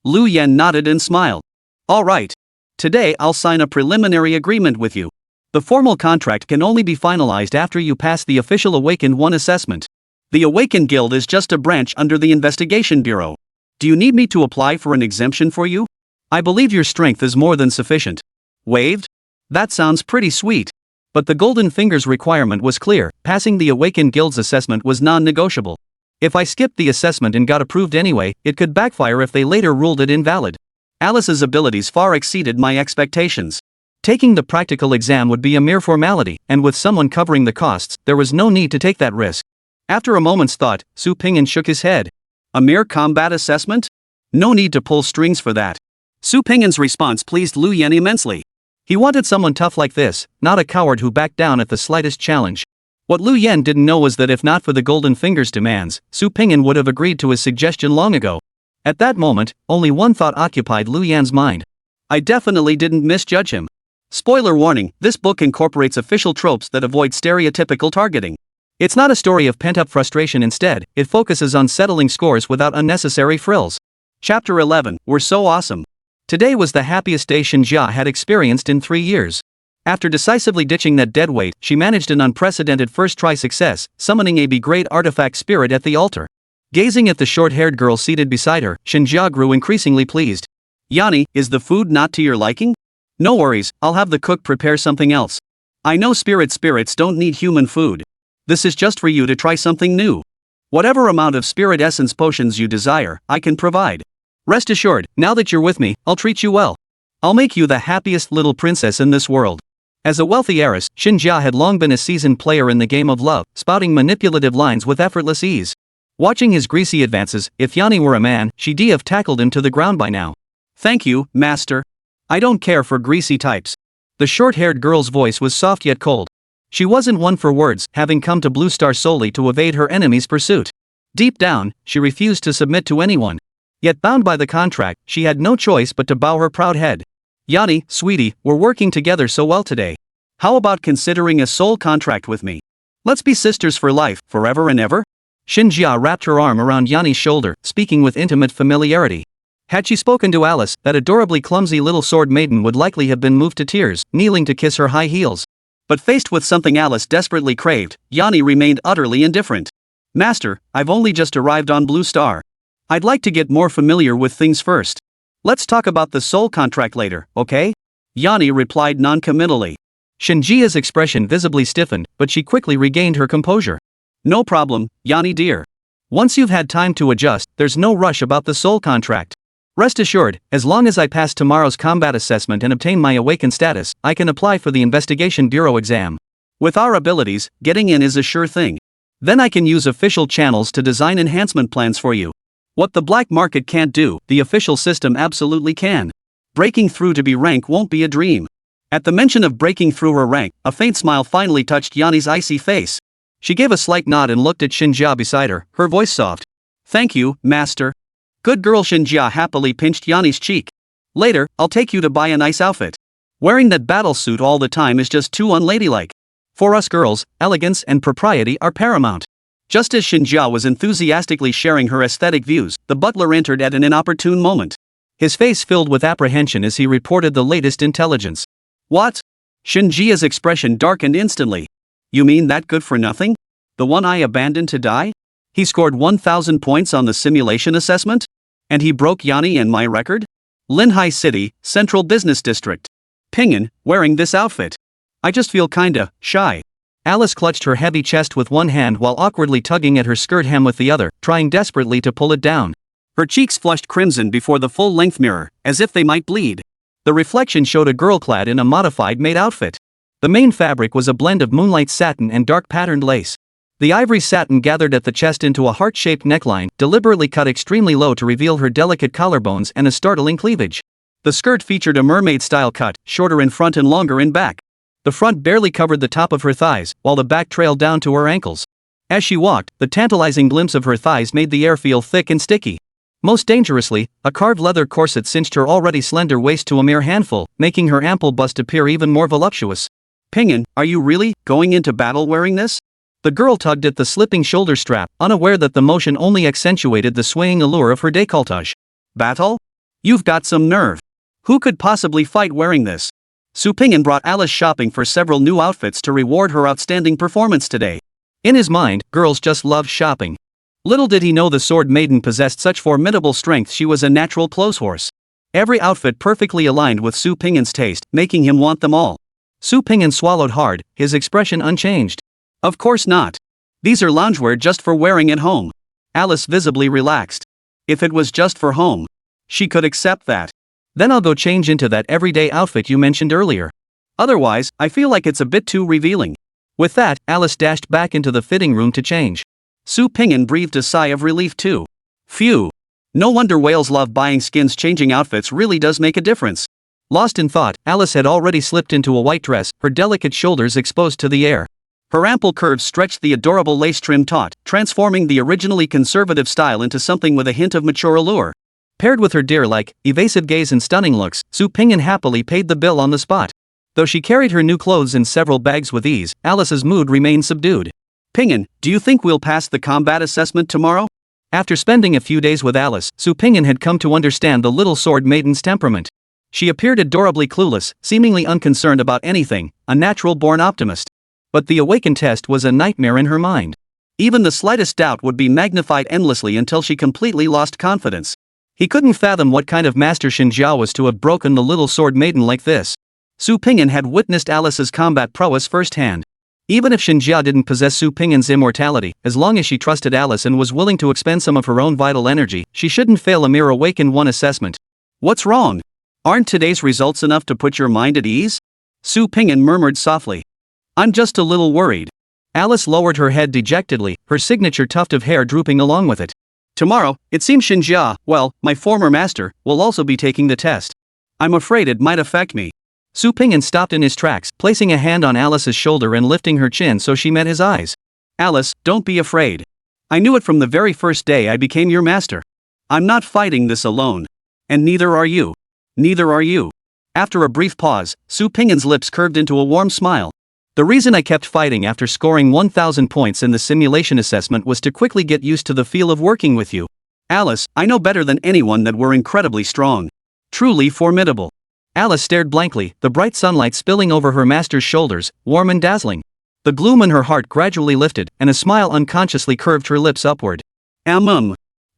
Lu Yen nodded and smiled. All right. Today I'll sign a preliminary agreement with you. The formal contract can only be finalized after you pass the official Awakened 1 assessment. The Awakened Guild is just a branch under the Investigation Bureau. Do you need me to apply for an exemption for you? I believe your strength is more than sufficient. Waived? That sounds pretty sweet. But the Golden Fingers requirement was clear, passing the Awakened Guild's assessment was non-negotiable. If I skipped the assessment and got approved anyway, it could backfire if they later ruled it invalid. Alice's abilities far exceeded my expectations. Taking the practical exam would be a mere formality, and with someone covering the costs, there was no need to take that risk. After a moment's thought, Su Ping'an shook his head. A mere combat assessment? No need to pull strings for that. Su Ping'an's response pleased Lu Yen immensely. He wanted someone tough like this, not a coward who backed down at the slightest challenge. What Lu Yen didn't know was that if not for the Golden Fingers' demands, Su Ping'an would have agreed to his suggestion long ago. At that moment, only one thought occupied Lu Yan's mind. I definitely didn't misjudge him. Spoiler warning, this book incorporates official tropes that avoid stereotypical targeting. It's not a story of pent-up frustration. Instead, it focuses on settling scores without unnecessary frills. Chapter 11, We're so awesome. Today was the happiest day Xinjia had experienced in 3 years. After decisively ditching that deadweight, she managed an unprecedented first-try success, summoning a B-grade artifact spirit at the altar. Gazing at the short-haired girl seated beside her, Xinjia grew increasingly pleased. "Yani, is the food not to your liking? No worries, I'll have the cook prepare something else. I know spirits don't need human food. This is just for you to try something new. Whatever amount of spirit essence potions you desire, I can provide. Rest assured, now that you're with me, I'll treat you well. I'll make you the happiest little princess in this world." As a wealthy heiress, Xinjia had long been a seasoned player in the game of love, spouting manipulative lines with effortless ease. Watching his greasy advances, if Yani were a man, she'd have tackled him to the ground by now. "Thank you, master. I don't care for greasy types." The short-haired girl's voice was soft yet cold. She wasn't one for words, having come to Blue Star solely to evade her enemy's pursuit. Deep down, she refused to submit to anyone. Yet bound by the contract, she had no choice but to bow her proud head. "Yani, sweetie, we're working together so well today. How about considering a soul contract with me? Let's be sisters for life, forever and ever?" Xinjia wrapped her arm around Yani's shoulder, speaking with intimate familiarity. Had she spoken to Alice, that adorably clumsy little sword maiden would likely have been moved to tears, kneeling to kiss her high heels. But faced with something Alice desperately craved, Yani remained utterly indifferent. "Master, I've only just arrived on Blue Star. I'd like to get more familiar with things first. Let's talk about the soul contract later, okay?" Yani replied non-committally. Xinjia's expression visibly stiffened, but she quickly regained her composure. "No problem, Yani dear. Once you've had time to adjust, there's no rush about the soul contract. Rest assured, as long as I pass tomorrow's combat assessment and obtain my awakened status, I can apply for the Investigation Bureau exam. With our abilities, getting in is a sure thing. Then I can use official channels to design enhancement plans for you. What the black market can't do, the official system absolutely can. Breaking through to be rank won't be a dream." At the mention of breaking through her rank, a faint smile finally touched Yani's icy face. She gave a slight nod and looked at Xinjia beside her, her voice soft. "Thank you, master." Good girl. Xinjia happily pinched Yani's cheek. "Later, I'll take you to buy a nice outfit. Wearing that battle suit all the time is just too unladylike. For us girls, elegance and propriety are paramount." Just as Xinjia was enthusiastically sharing her aesthetic views, the butler entered at an inopportune moment. His face filled with apprehension as he reported the latest intelligence. "What?" Xinjia's expression darkened instantly. "You mean that good for nothing? The one I abandoned to die? He scored 1,000 points on the simulation assessment? And he broke Yani and my record? Linhai City, Central Business District. Pingin, wearing this outfit. I just feel kinda shy." Alice clutched her heavy chest with one hand while awkwardly tugging at her skirt hem with the other, trying desperately to pull it down. Her cheeks flushed crimson before the full-length mirror, as if they might bleed. The reflection showed a girl clad in a modified maid outfit. The main fabric was a blend of moonlight satin and dark patterned lace. The ivory satin gathered at the chest into a heart-shaped neckline, deliberately cut extremely low to reveal her delicate collarbones and a startling cleavage. The skirt featured a mermaid-style cut, shorter in front and longer in back. The front barely covered the top of her thighs, while the back trailed down to her ankles. As she walked, the tantalizing glimpse of her thighs made the air feel thick and sticky. Most dangerously, a carved leather corset cinched her already slender waist to a mere handful, making her ample bust appear even more voluptuous. "Pingin, are you really going into battle wearing this?" The girl tugged at the slipping shoulder strap, unaware that the motion only accentuated the swaying allure of her décolletage. "Battle? You've got some nerve. Who could possibly fight wearing this?" Su Pingin brought Alice shopping for several new outfits to reward her outstanding performance today. In his mind, girls just loved shopping. Little did he know the Sword Maiden possessed such formidable strength. She was a natural clothes horse. Every outfit perfectly aligned with Su Pingin's taste, making him want them all. Su Pingin swallowed hard, his expression unchanged. "Of course not. These are loungewear just for wearing at home." Alice visibly relaxed. If it was just for home, she could accept that. "Then I'll go change into that everyday outfit you mentioned earlier. Otherwise, I feel like it's a bit too revealing." With that, Alice dashed back into the fitting room to change. Su Pingin breathed a sigh of relief too. Phew. No wonder whales love buying skins. Changing outfits really does make a difference. Lost in thought, Alice had already slipped into a white dress, her delicate shoulders exposed to the air. Her ample curves stretched the adorable lace trim taut, transforming the originally conservative style into something with a hint of mature allure. Paired with her deer-like, evasive gaze and stunning looks, Su Pingin happily paid the bill on the spot. Though she carried her new clothes in several bags with ease, Alice's mood remained subdued. "Pingin, do you think we'll pass the combat assessment tomorrow?" After spending a few days with Alice, Su Pingin had come to understand the little sword maiden's temperament. She appeared adorably clueless, seemingly unconcerned about anything, a natural-born optimist. But the awakened test was a nightmare in her mind. Even the slightest doubt would be magnified endlessly until she completely lost confidence. He couldn't fathom what kind of master Xinjia was to have broken the little sword maiden like this. Su Pingyan had witnessed Alice's combat prowess firsthand. Even if Xinjia didn't possess Su Pingyan's immortality, as long as she trusted Alice and was willing to expend some of her own vital energy, she shouldn't fail a mere awakened one assessment. What's wrong? Aren't today's results enough to put your mind at ease? Su Pingyan murmured softly. I'm just a little worried. Alice lowered her head dejectedly, her signature tuft of hair drooping along with it. Tomorrow, it seems Xinjia, well, my former master, will also be taking the test. I'm afraid it might affect me. Su Pingyan stopped in his tracks, placing a hand on Alice's shoulder and lifting her chin so she met his eyes. Alice, don't be afraid. I knew it from the very first day I became your master. I'm not fighting this alone. And neither are you. Neither are you. After a brief pause, Su Pingyan's lips curved into a warm smile. The reason I kept fighting after scoring 1,000 points in the simulation assessment was to quickly get used to the feel of working with you. Alice, I know better than anyone that we're incredibly strong. Truly formidable. Alice stared blankly, the bright sunlight spilling over her master's shoulders, warm and dazzling. The gloom in her heart gradually lifted, and a smile unconsciously curved her lips upward.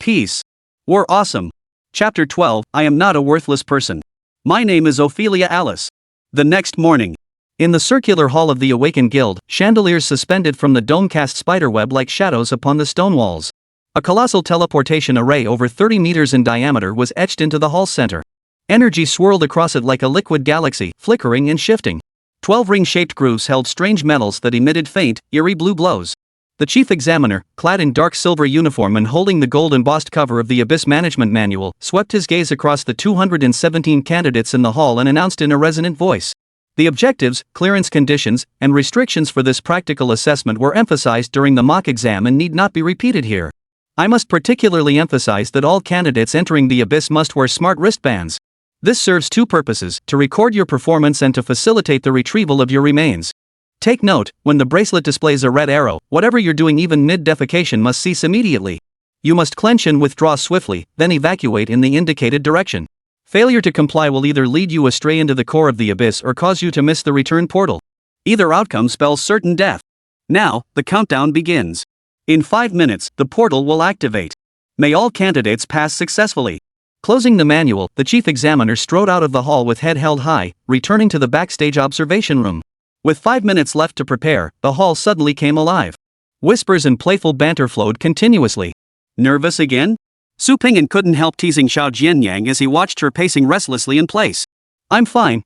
Peace. We're awesome. Chapter 12, I am not a worthless person. My name is Ophelia Alice. The next morning. In the circular hall of the Awakened Guild, chandeliers suspended from the dome cast spiderweb like shadows upon the stone walls. A colossal teleportation array over 30 meters in diameter was etched into the hall's center. Energy swirled across it like a liquid galaxy, flickering and shifting. 12 ring-shaped grooves held strange metals that emitted faint, eerie blue glows. The chief examiner, clad in dark silver uniform and holding the gold-embossed cover of the Abyss Management Manual, swept his gaze across the 217 candidates in the hall and announced in a resonant voice. The objectives, clearance conditions, and restrictions for this practical assessment were emphasized during the mock exam and need not be repeated here. I must particularly emphasize that all candidates entering the Abyss must wear smart wristbands. This serves two purposes, to record your performance and to facilitate the retrieval of your remains. Take note, when the bracelet displays a red arrow, whatever you're doing even mid-defecation must cease immediately. You must clench and withdraw swiftly, then evacuate in the indicated direction. Failure to comply will either lead you astray into the core of the Abyss or cause you to miss the return portal. Either outcome spells certain death. Now, the countdown begins. In 5 minutes, the portal will activate. May all candidates pass successfully. Closing the manual, the chief examiner strode out of the hall with head held high, returning to the backstage observation room. With 5 minutes left to prepare, the hall suddenly came alive. Whispers and playful banter flowed continuously. Nervous again? Su Pingyan couldn't help teasing Xiao Jianyang as he watched her pacing restlessly in place. I'm fine,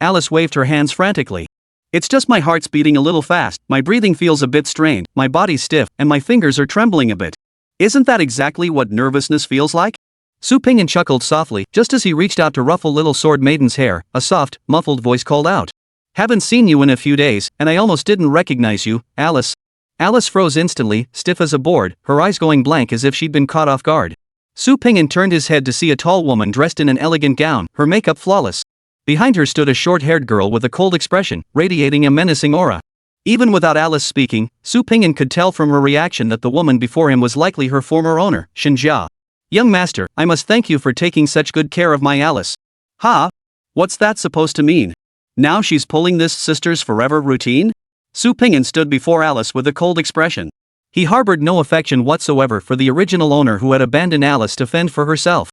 Alice waved her hands frantically. It's just my heart's beating a little fast, my breathing feels a bit strained, my body's stiff, and my fingers are trembling a bit. Isn't that exactly what nervousness feels like? Su Pingyan chuckled softly, just as he reached out to ruffle little sword maiden's hair, a soft, muffled voice called out. Haven't seen you in a few days, and I almost didn't recognize you, Alice. Alice froze instantly, stiff as a board, her eyes going blank as if she'd been caught off guard. Su Pingyan turned his head to see a tall woman dressed in an elegant gown, her makeup flawless. Behind her stood a short-haired girl with a cold expression, radiating a menacing aura. Even without Alice speaking, Su Pingyan could tell from her reaction that the woman before him was likely her former owner, Xinjia. Young master, I must thank you for taking such good care of my Alice. Ha? What's that supposed to mean? Now she's pulling this sister's forever routine? Su Pingyan stood before Alice with a cold expression. He harbored no affection whatsoever for the original owner who had abandoned Alice to fend for herself.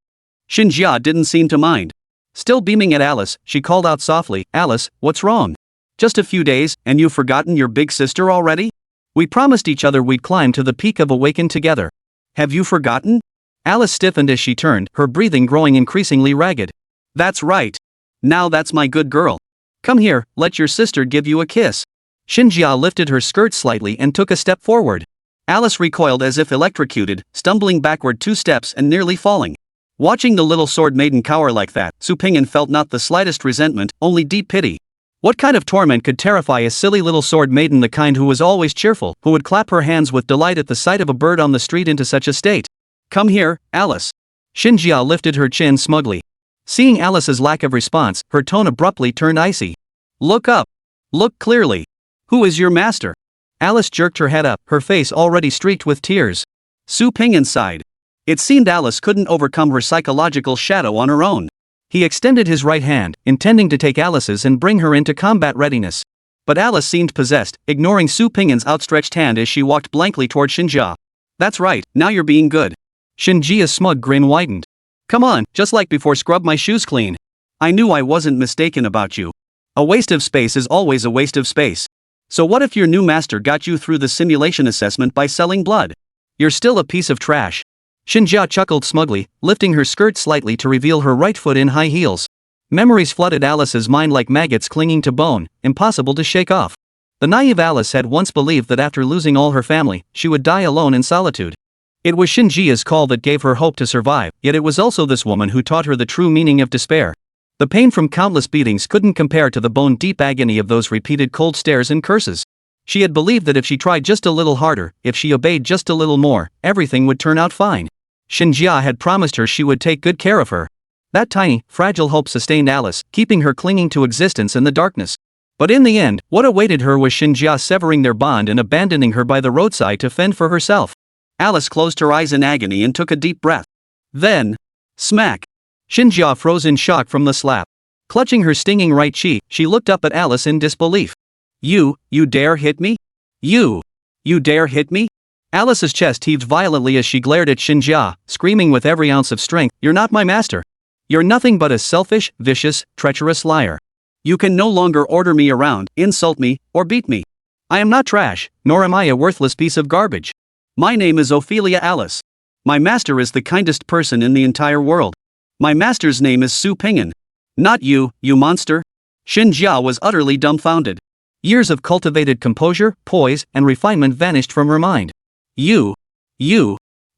Xinjia didn't seem to mind. Still beaming at Alice, she called out softly, Alice, what's wrong? Just a few days, and you've forgotten your big sister already? We promised each other we'd climb to the peak of Awakened together. Have you forgotten? Alice stiffened as she turned, her breathing growing increasingly ragged. That's right. Now that's my good girl. Come here, let your sister give you a kiss. Xinjia lifted her skirt slightly and took a step forward. Alice recoiled as if electrocuted, stumbling backward 2 steps and nearly falling. Watching the little sword maiden cower like that, Su Pingyan felt not the slightest resentment, only deep pity. What kind of torment could terrify a silly little sword maiden, the kind who was always cheerful, who would clap her hands with delight at the sight of a bird on the street, into such a state? Come here, Alice. Xinjia lifted her chin smugly. Seeing Alice's lack of response, her tone abruptly turned icy. Look up. Look clearly. Who is your master? Alice jerked her head up, her face already streaked with tears. Su Pingyan sighed. It seemed Alice couldn't overcome her psychological shadow on her own. He extended his right hand, intending to take Alice's and bring her into combat readiness. But Alice seemed possessed, ignoring Su Ping'an's outstretched hand as she walked blankly toward Xinjia. That's right, now you're being good. Xinjia's smug grin widened. Come on, just like before, scrub my shoes clean. I knew I wasn't mistaken about you. A waste of space is always a waste of space. So what if your new master got you through the simulation assessment by selling blood? You're still a piece of trash. Xinjia chuckled smugly, lifting her skirt slightly to reveal her right foot in high heels. Memories flooded Alice's mind like maggots clinging to bone, impossible to shake off. The naive Alice had once believed that after losing all her family, she would die alone in solitude. It was Xinjia's call that gave her hope to survive, yet it was also this woman who taught her the true meaning of despair. The pain from countless beatings couldn't compare to the bone-deep agony of those repeated cold stares and curses. She had believed that if she tried just a little harder, if she obeyed just a little more, everything would turn out fine. Xinjia had promised her she would take good care of her. That tiny, fragile hope sustained Alice, keeping her clinging to existence in the darkness. But in the end, what awaited her was Xinjia severing their bond and abandoning her by the roadside to fend for herself. Alice closed her eyes in agony and took a deep breath. Then, smack! Xinjia froze in shock from the slap. Clutching her stinging right cheek, she looked up at Alice in disbelief. You dare hit me? You dare hit me? Alice's chest heaved violently as she glared at Xinjia, screaming with every ounce of strength, "You're not my master. You're nothing but a selfish, vicious, treacherous liar. You can no longer order me around, insult me, or beat me. I am not trash, nor am I a worthless piece of garbage. My name is Ophelia Alice. My master is the kindest person in the entire world. My master's name is Su Ping'an. Not you, you monster." Xinjia was utterly dumbfounded. Years of cultivated composure, poise, and refinement vanished from her mind. You.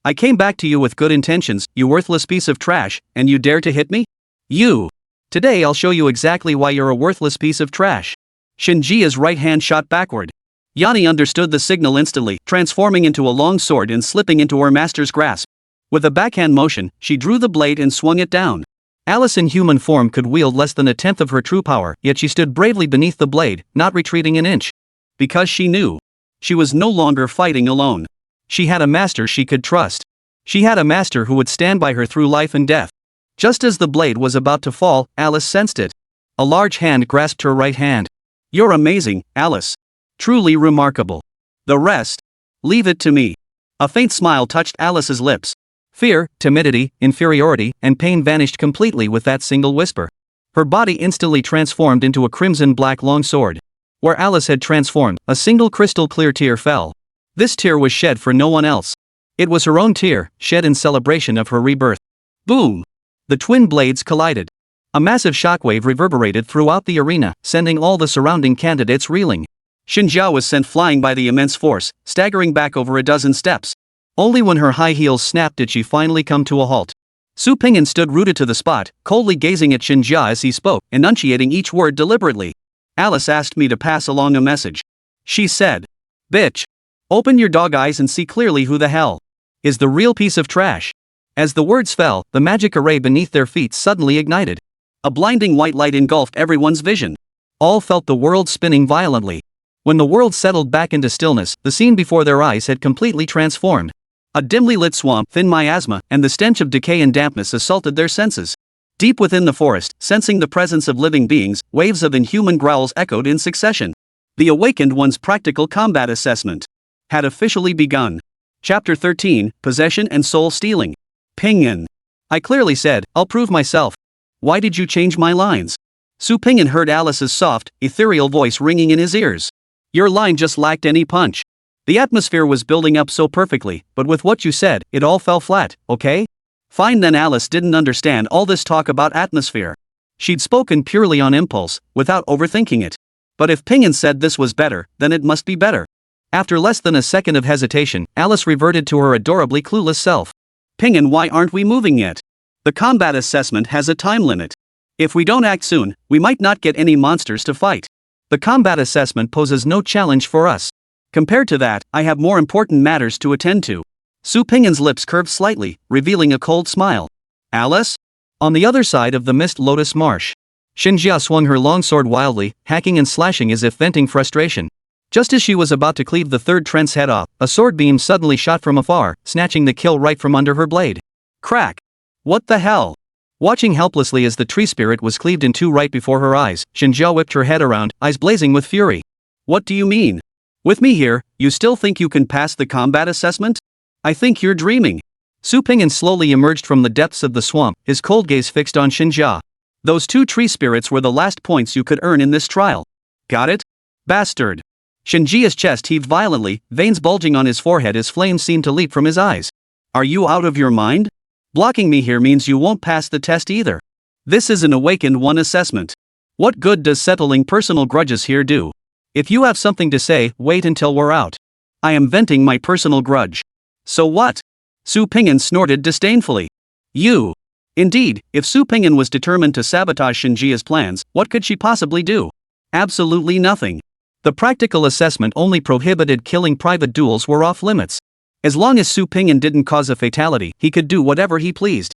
I came back to you with good intentions, you worthless piece of trash, and you dare to hit me? You. Today I'll show you exactly why you're a worthless piece of trash. Xinjia's right hand shot backward. Yanni understood the signal instantly, transforming into a long sword and slipping into her master's grasp. With a backhand motion, she drew the blade and swung it down. Alice in human form could wield less than a tenth of her true power, yet she stood bravely beneath the blade, not retreating an inch. Because she knew. She was no longer fighting alone. She had a master she could trust. She had a master who would stand by her through life and death. Just as the blade was about to fall, Alice sensed it. A large hand grasped her right hand. "You're amazing, Alice. Truly remarkable. The rest? Leave it to me." A faint smile touched Alice's lips. Fear, timidity, inferiority, and pain vanished completely with that single whisper. Her body instantly transformed into a crimson-black longsword. Where Alice had transformed, a single crystal-clear tear fell. This tear was shed for no one else. It was her own tear, shed in celebration of her rebirth. Boom! The twin blades collided. A massive shockwave reverberated throughout the arena, sending all the surrounding candidates reeling. Xinjia was sent flying by the immense force, staggering back over a dozen steps. Only when her high heels snapped did she finally come to a halt. Su Ping'an stood rooted to the spot, coldly gazing at Xinjia as he spoke, enunciating each word deliberately. "Alice asked me to pass along a message. She said, 'Bitch. Open your dog eyes and see clearly who the hell is the real piece of trash.'" As the words fell, the magic array beneath their feet suddenly ignited. A blinding white light engulfed everyone's vision. All felt the world spinning violently. When the world settled back into stillness, the scene before their eyes had completely transformed. A dimly lit swamp, thin miasma, and the stench of decay and dampness assaulted their senses. Deep within the forest, sensing the presence of living beings, waves of inhuman growls echoed in succession. The awakened one's practical combat assessment had officially begun. Chapter 13, Possession and Soul Stealing. Ping'an. "I clearly said, I'll prove myself. Why did you change my lines?" Su Ping'an heard Alice's soft, ethereal voice ringing in his ears. "Your line just lacked any punch. The atmosphere was building up so perfectly, but with what you said, it all fell flat, okay?" Fine then. Alice didn't understand all this talk about atmosphere. She'd spoken purely on impulse, without overthinking it. But if Ping'an said this was better, then it must be better. After less than a second of hesitation, Alice reverted to her adorably clueless self. "Ping'an, why aren't we moving yet? The combat assessment has a time limit. If we don't act soon, we might not get any monsters to fight. The combat assessment poses no challenge for us. Compared to that, I have more important matters to attend to." Su Ping'an's lips curved slightly, revealing a cold smile. "Alice?" On the other side of the Mist Lotus Marsh, Xinjia swung her longsword wildly, hacking and slashing as if venting frustration. Just as she was about to cleave the third trent's head off, a sword beam suddenly shot from afar, snatching the kill right from under her blade. Crack! What the hell? Watching helplessly as the tree spirit was cleaved in two right before her eyes, Xinjia whipped her head around, eyes blazing with fury. What do you mean? With me here, you still think you can pass the combat assessment? I think you're dreaming. Su Pingyan slowly emerged from the depths of the swamp, his cold gaze fixed on Xinjia. Those two tree spirits were the last points you could earn in this trial. Got it? Bastard. Xinjia's chest heaved violently, veins bulging on his forehead as flames seemed to leap from his eyes. Are you out of your mind? Blocking me here means you won't pass the test either. This is an awakened one assessment. What good does settling personal grudges here do? If you have something to say, wait until we're out. I am venting my personal grudge. So what? Su Pingyan snorted disdainfully. You. Indeed, if Su Pingyan was determined to sabotage Xinjia's plans, what could she possibly do? Absolutely nothing. The practical assessment only prohibited killing private duels were off limits. As long as Su Pingyan didn't cause a fatality, he could do whatever he pleased.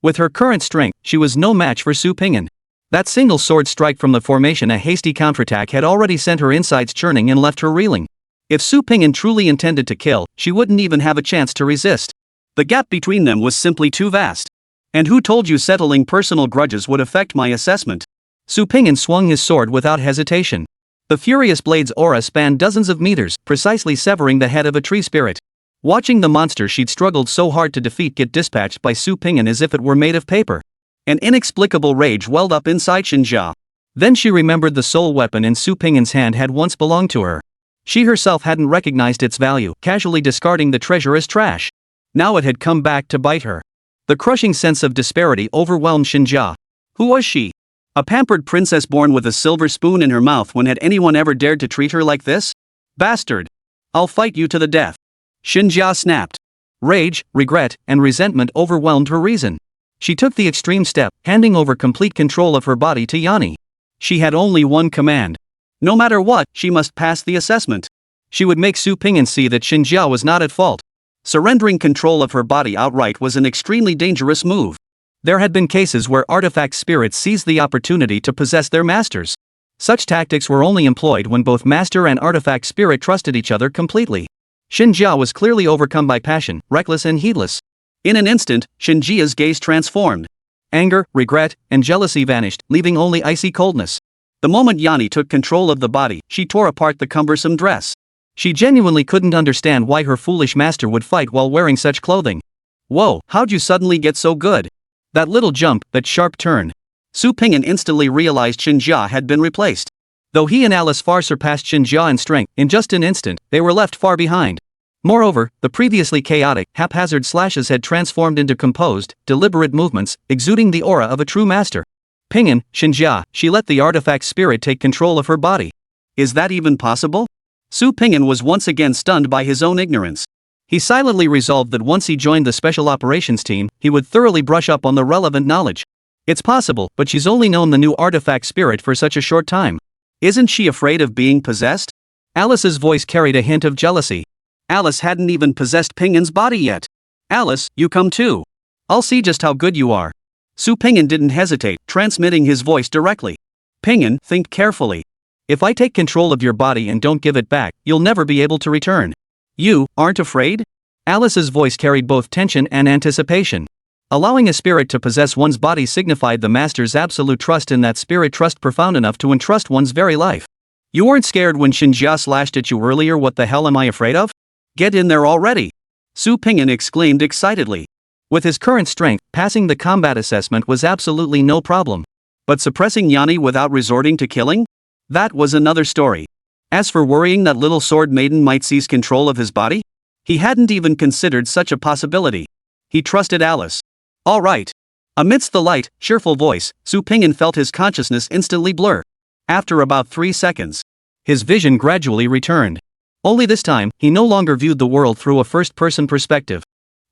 With her current strength, she was no match for Su Pingyan. That single sword strike from the formation, a hasty counterattack, had already sent her insides churning and left her reeling. If Su Pingyan truly intended to kill, she wouldn't even have a chance to resist. The gap between them was simply too vast. And who told you settling personal grudges would affect my assessment? Su Pingyan swung his sword without hesitation. The furious blade's aura spanned dozens of meters, precisely severing the head of a tree spirit. Watching the monster she'd struggled so hard to defeat get dispatched by Su Pingyan as if it were made of paper. An inexplicable rage welled up inside Xinjia. Then she remembered the soul weapon in Su Pingyan's hand had once belonged to her. She herself hadn't recognized its value, casually discarding the treasure as trash. Now it had come back to bite her. The crushing sense of disparity overwhelmed Xinjia. Who was she? A pampered princess born with a silver spoon in her mouth. When had anyone ever dared to treat her like this? Bastard! I'll fight you to the death. Xinjia snapped. Rage, regret, and resentment overwhelmed her reason. She took the extreme step, handing over complete control of her body to Yanni. She had only one command. No matter what, she must pass the assessment. She would make Su Pingyan see that Xinjia was not at fault. Surrendering control of her body outright was an extremely dangerous move. There had been cases where artifact spirits seized the opportunity to possess their masters. Such tactics were only employed when both master and artifact spirit trusted each other completely. Xinjia was clearly overcome by passion, reckless and heedless. In an instant, Xinjia's gaze transformed. Anger, regret, and jealousy vanished, leaving only icy coldness. The moment Yanni took control of the body, she tore apart the cumbersome dress. She genuinely couldn't understand why her foolish master would fight while wearing such clothing. Whoa, how'd you suddenly get so good? That little jump, that sharp turn. Su Pingyan instantly realized Xinjia had been replaced. Though he and Alice far surpassed Xinjia in strength, in just an instant, they were left far behind. Moreover, the previously chaotic, haphazard slashes had transformed into composed, deliberate movements, exuding the aura of a true master. Pingyan, Xinjia, she let the artifact spirit take control of her body. Is that even possible? Su Pingyan was once again stunned by his own ignorance. He silently resolved that once he joined the special operations team, he would thoroughly brush up on the relevant knowledge. It's possible, but she's only known the new artifact spirit for such a short time. Isn't she afraid of being possessed? Alice's voice carried a hint of jealousy. Alice hadn't even possessed Pingyan's body yet. Alice, you come too. I'll see just how good you are. Su Pingyan didn't hesitate, transmitting his voice directly. Pingyan, think carefully. If I take control of your body and don't give it back, you'll never be able to return. You aren't afraid? Alice's voice carried both tension and anticipation. Allowing a spirit to possess one's body signified the master's absolute trust in that spirit, trust profound enough to entrust one's very life. You weren't scared when Xinjia slashed at you earlier. What the hell am I afraid of? Get in there already! Su Pingyan exclaimed excitedly. With his current strength, passing the combat assessment was absolutely no problem. But suppressing Yanni without resorting to killing? That was another story. As for worrying that little sword maiden might seize control of his body? He hadn't even considered such a possibility. He trusted Alice. All right. Amidst the light, cheerful voice, Su Pingyan felt his consciousness instantly blur. After about 3 seconds, his vision gradually returned. Only this time, he no longer viewed the world through a first-person perspective.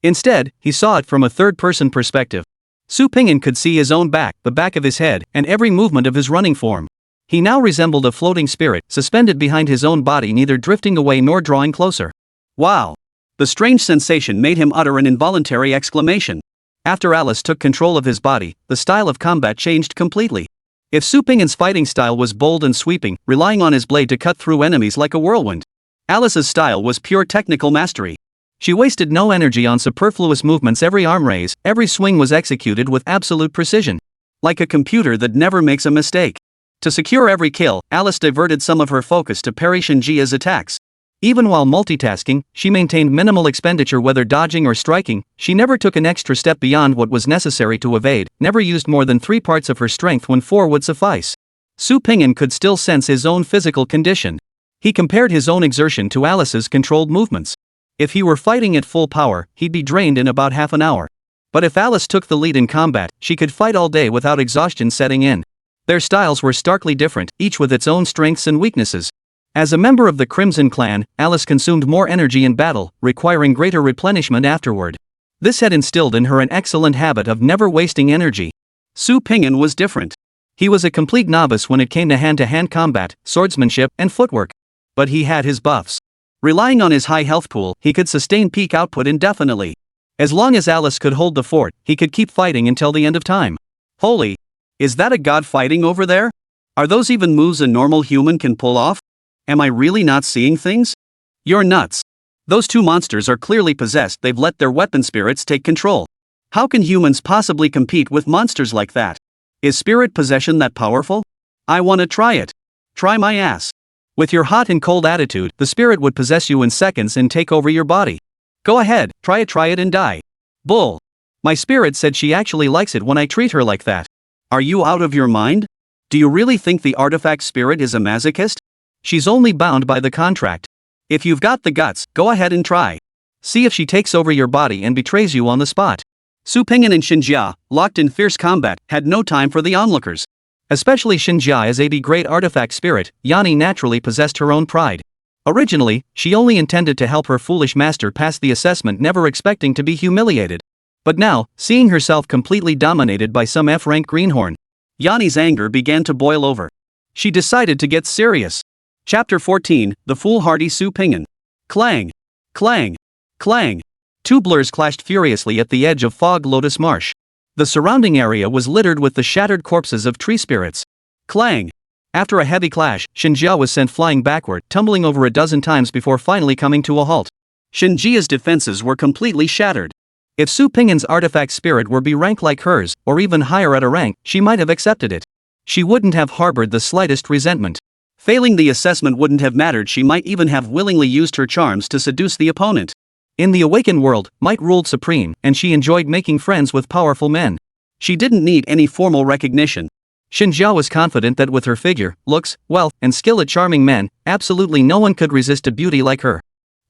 Instead, he saw it from a third-person perspective. Su Pingyan could see his own back, the back of his head, and every movement of his running form. He now resembled a floating spirit, suspended behind his own body, neither drifting away nor drawing closer. Wow! The strange sensation made him utter an involuntary exclamation. After Alice took control of his body, the style of combat changed completely. If Su Pingyan's fighting style was bold and sweeping, relying on his blade to cut through enemies like a whirlwind, Alice's style was pure technical mastery. She wasted no energy on superfluous movements. Every arm raise, every swing was executed with absolute precision. Like a computer that never makes a mistake. To secure every kill, Alice diverted some of her focus to parry Shinjia's attacks. Even while multitasking, she maintained minimal expenditure whether dodging or striking. She never took an extra step beyond what was necessary to evade, never used more than 3 parts of her strength when 4 would suffice. Su Ping'an could still sense his own physical condition. He compared his own exertion to Alice's controlled movements. If he were fighting at full power, he'd be drained in about half an hour. But if Alice took the lead in combat, she could fight all day without exhaustion setting in. Their styles were starkly different, each with its own strengths and weaknesses. As a member of the Crimson Clan, Alice consumed more energy in battle, requiring greater replenishment afterward. This had instilled in her an excellent habit of never wasting energy. Su Ping'an was different. He was a complete novice when it came to hand-to-hand combat, swordsmanship, and footwork. But he had his buffs. Relying on his high health pool, he could sustain peak output indefinitely. As long as Alice could hold the fort, he could keep fighting until the end of time. Holy! Is that a god fighting over there? Are those even moves a normal human can pull off? Am I really not seeing things? You're nuts. Those 2 monsters are clearly possessed. They've let their weapon spirits take control. How can humans possibly compete with monsters like that? Is spirit possession that powerful? I want to try it. Try my ass. With your hot and cold attitude, the spirit would possess you in seconds and take over your body. Go ahead, try it and die. Bull. My spirit said she actually likes it when I treat her like that. Are you out of your mind? Do you really think the artifact spirit is a masochist? She's only bound by the contract. If you've got the guts, go ahead and try. See if she takes over your body and betrays you on the spot. Su Ping'an and Shinjia, locked in fierce combat, had no time for the onlookers. Especially Shinjia as a great artifact spirit, Yani naturally possessed her own pride. Originally, she only intended to help her foolish master pass the assessment, never expecting to be humiliated. But now, seeing herself completely dominated by some F-rank greenhorn, Yani's anger began to boil over. She decided to get serious. Chapter 14, The Foolhardy Su Ping'an. Clang! Clang! Clang! 2 blurs clashed furiously at the edge of Fog Lotus Marsh. The surrounding area was littered with the shattered corpses of tree spirits. Clang! After a heavy clash, Shinjia was sent flying backward, tumbling over a dozen times before finally coming to a halt. Shinjia's defenses were completely shattered. If Su Ping'an's artifact spirit were B rank like hers, or even higher at a rank, she might have accepted it. She wouldn't have harbored the slightest resentment. Failing the assessment wouldn't have mattered. She might even have willingly used her charms to seduce the opponent. In the awakened world, might ruled supreme, and she enjoyed making friends with powerful men. She didn't need any formal recognition. Shinjia was confident that with her figure, looks, wealth, and skill at charming men, absolutely no one could resist a beauty like her.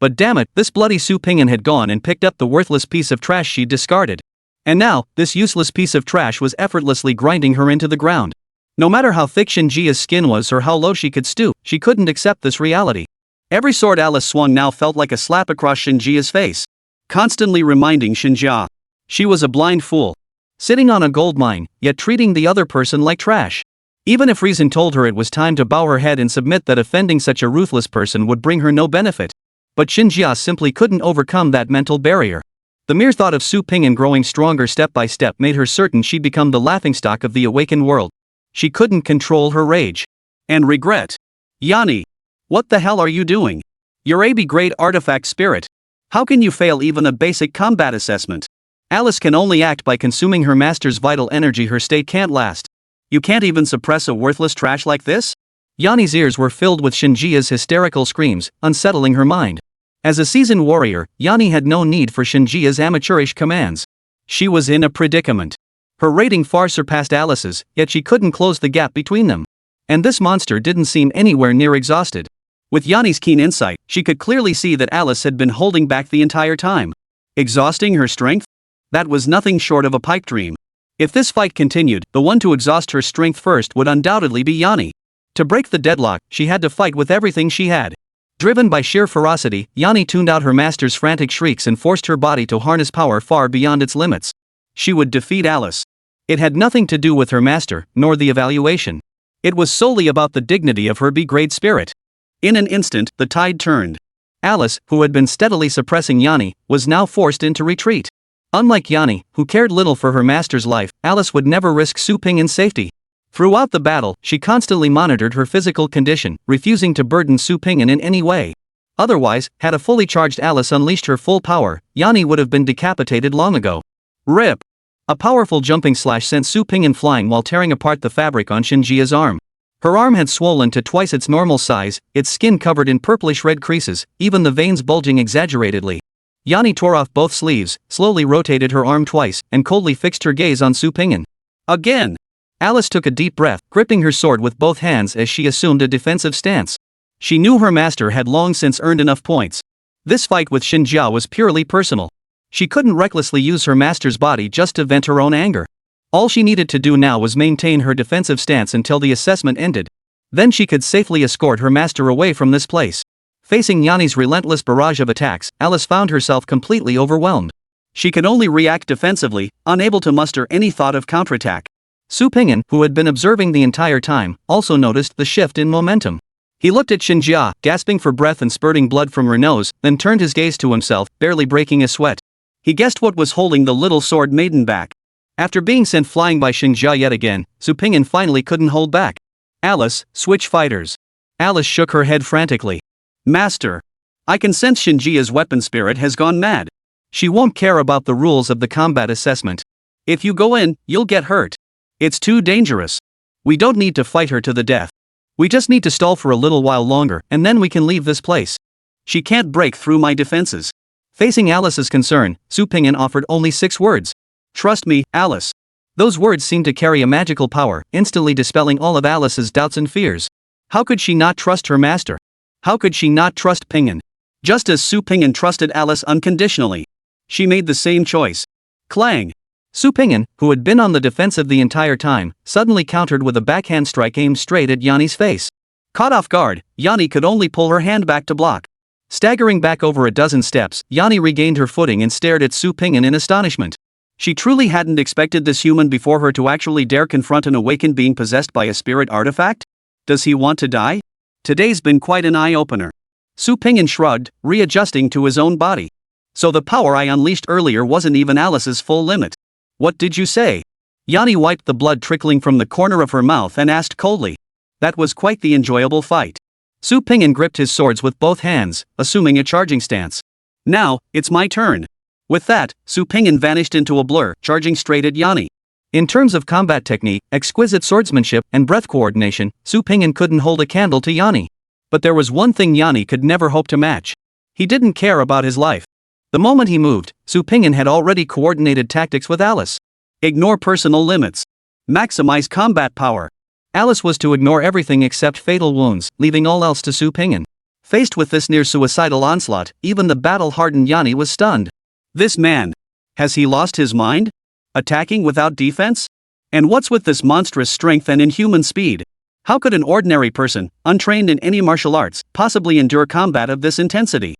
But damn it, this bloody Su Ping'an had gone and picked up the worthless piece of trash she discarded. And now, this useless piece of trash was effortlessly grinding her into the ground. No matter how thick Shinjia's skin was or how low she could stoop, she couldn't accept this reality. Every sword Alice swung now felt like a slap across Shinjia's face. Constantly reminding Shinjia. She was a blind fool. Sitting on a gold mine, yet treating the other person like trash. Even if reason told her it was time to bow her head and submit, that offending such a ruthless person would bring her no benefit. But Shinjia simply couldn't overcome that mental barrier. The mere thought of Su Ping'an growing stronger step by step made her certain she'd become the laughingstock of the awakened world. She couldn't control her rage. And regret. Yani. What the hell are you doing? You're a great artifact spirit. How can you fail even a basic combat assessment? Alice can only act by consuming her master's vital energy. Her state can't last. You can't even suppress a worthless trash like this? Yani's ears were filled with Shinjia's hysterical screams, unsettling her mind. As a seasoned warrior, Yani had no need for Shinjia's amateurish commands. She was in a predicament. Her rating far surpassed Alice's, yet she couldn't close the gap between them. And this monster didn't seem anywhere near exhausted. With Yani's keen insight, she could clearly see that Alice had been holding back the entire time. Exhausting her strength? That was nothing short of a pipe dream. If this fight continued, the one to exhaust her strength first would undoubtedly be Yani. To break the deadlock, she had to fight with everything she had. Driven by sheer ferocity, Yani tuned out her master's frantic shrieks and forced her body to harness power far beyond its limits. She would defeat Alice. It had nothing to do with her master, nor the evaluation. It was solely about the dignity of her B-grade spirit. In an instant, the tide turned. Alice, who had been steadily suppressing Yani, was now forced into retreat. Unlike Yani, who cared little for her master's life, Alice would never risk Su Ping'an's safety. Throughout the battle, she constantly monitored her physical condition, refusing to burden Su Ping'an in any way. Otherwise, had a fully charged Alice unleashed her full power, Yanni would have been decapitated long ago. Rip! A powerful jumping slash sent Su Pingyan flying while tearing apart the fabric on Shinjia's arm. Her arm had swollen to twice its normal size, its skin covered in purplish-red creases, even the veins bulging exaggeratedly. Yanni tore off both sleeves, slowly rotated her arm twice, and coldly fixed her gaze on Su Pingyan. Again! Alice took a deep breath, gripping her sword with both hands as she assumed a defensive stance. She knew her master had long since earned enough points. This fight with Shinjia was purely personal. She couldn't recklessly use her master's body just to vent her own anger. All she needed to do now was maintain her defensive stance until the assessment ended. Then she could safely escort her master away from this place. Facing Yanni's relentless barrage of attacks, Alice found herself completely overwhelmed. She could only react defensively, unable to muster any thought of counterattack. Su Pingyan, who had been observing the entire time, also noticed the shift in momentum. He looked at Shinjia, gasping for breath and spurting blood from her nose, then turned his gaze to himself, barely breaking a sweat. He guessed what was holding the little sword maiden back. After being sent flying by Shinjia yet again, Su Pingyan finally couldn't hold back. Alice, switch fighters. Alice shook her head frantically. Master. I can sense Shinjia's weapon spirit has gone mad. She won't care about the rules of the combat assessment. If you go in, you'll get hurt. It's too dangerous. We don't need to fight her to the death. We just need to stall for a little while longer, and then we can leave this place. She can't break through my defenses. Facing Alice's concern, Su Pingyan offered only 6 words. Trust me, Alice. Those words seemed to carry a magical power, instantly dispelling all of Alice's doubts and fears. How could she not trust her master? How could she not trust Pingyan? Just as Su Pingyan trusted Alice unconditionally. She made the same choice. Clang! Su Pingyan, who had been on the defensive the entire time, suddenly countered with a backhand strike aimed straight at Yanni's face. Caught off guard, Yanni could only pull her hand back to block. Staggering back over a dozen steps, Yanni regained her footing and stared at Su Pingyan in astonishment. She truly hadn't expected this human before her to actually dare confront an awakened being possessed by a spirit artifact? Does he want to die? Today's been quite an eye-opener. Su Pingyan shrugged, readjusting to his own body. So the power I unleashed earlier wasn't even Alice's full limit. What did you say? Yanni wiped the blood trickling from the corner of her mouth and asked coldly. That was quite the enjoyable fight. Su Pingyan gripped his swords with both hands, assuming a charging stance. Now, it's my turn. With that, Su Pingyan vanished into a blur, charging straight at Yanni. In terms of combat technique, exquisite swordsmanship, and breath coordination, Su Pingyan couldn't hold a candle to Yanni. But there was one thing Yanni could never hope to match. He didn't care about his life. The moment he moved, Su Pingyan had already coordinated tactics with Alice. Ignore personal limits. Maximize combat power. Alice was to ignore everything except fatal wounds, leaving all else to Su Pingyan. Faced with this near-suicidal onslaught, even the battle-hardened Yanni was stunned. This man. Has he lost his mind? Attacking without defense? And what's with this monstrous strength and inhuman speed? How could an ordinary person, untrained in any martial arts, possibly endure combat of this intensity?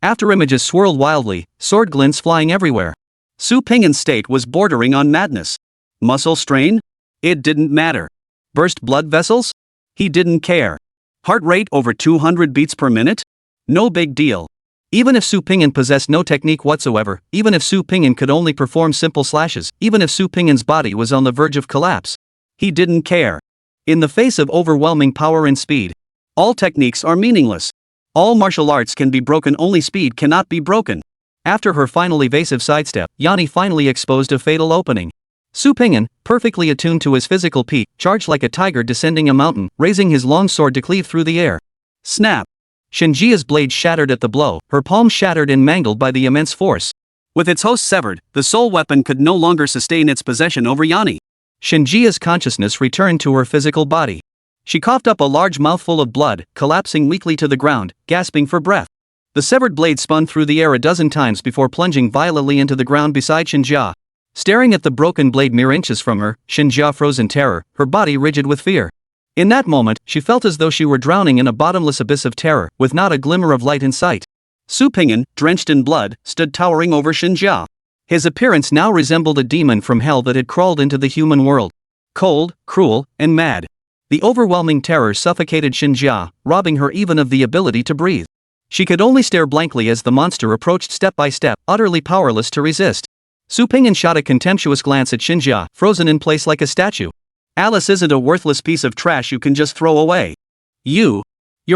Afterimages swirled wildly, sword glints flying everywhere. Su Pingyan's state was bordering on madness. Muscle strain? It didn't matter. Burst blood vessels? He didn't care. Heart rate over 200 beats per minute? No big deal. Even if Su Pingyan possessed no technique whatsoever, even if Su Pingyan could only perform simple slashes, even if Su Pingyan's body was on the verge of collapse, he didn't care. In the face of overwhelming power and speed, all techniques are meaningless. All martial arts can be broken, only speed cannot be broken. After her final evasive sidestep, Yanni finally exposed a fatal opening. Su Pingyan, perfectly attuned to his physical peak, charged like a tiger descending a mountain, raising his long sword to cleave through the air. Snap! Shinjia's blade shattered at the blow, her palm shattered and mangled by the immense force. With its host severed, the soul weapon could no longer sustain its possession over Yanni. Shinjia's consciousness returned to her physical body. She coughed up a large mouthful of blood, collapsing weakly to the ground, gasping for breath. The severed blade spun through the air a dozen times before plunging violently into the ground beside Shinjia. Staring at the broken blade mere inches from her, Shinjia froze in terror, her body rigid with fear. In that moment, she felt as though she were drowning in a bottomless abyss of terror, with not a glimmer of light in sight. Su Pingyan, drenched in blood, stood towering over Shinjia. His appearance now resembled a demon from hell that had crawled into the human world. Cold, cruel, and mad. The overwhelming terror suffocated Shinjia, robbing her even of the ability to breathe. She could only stare blankly as the monster approached step by step, utterly powerless to resist. Su Pingyan shot a contemptuous glance at Shinjia, frozen in place like a statue. Alice isn't a worthless piece of trash you can just throw away. You're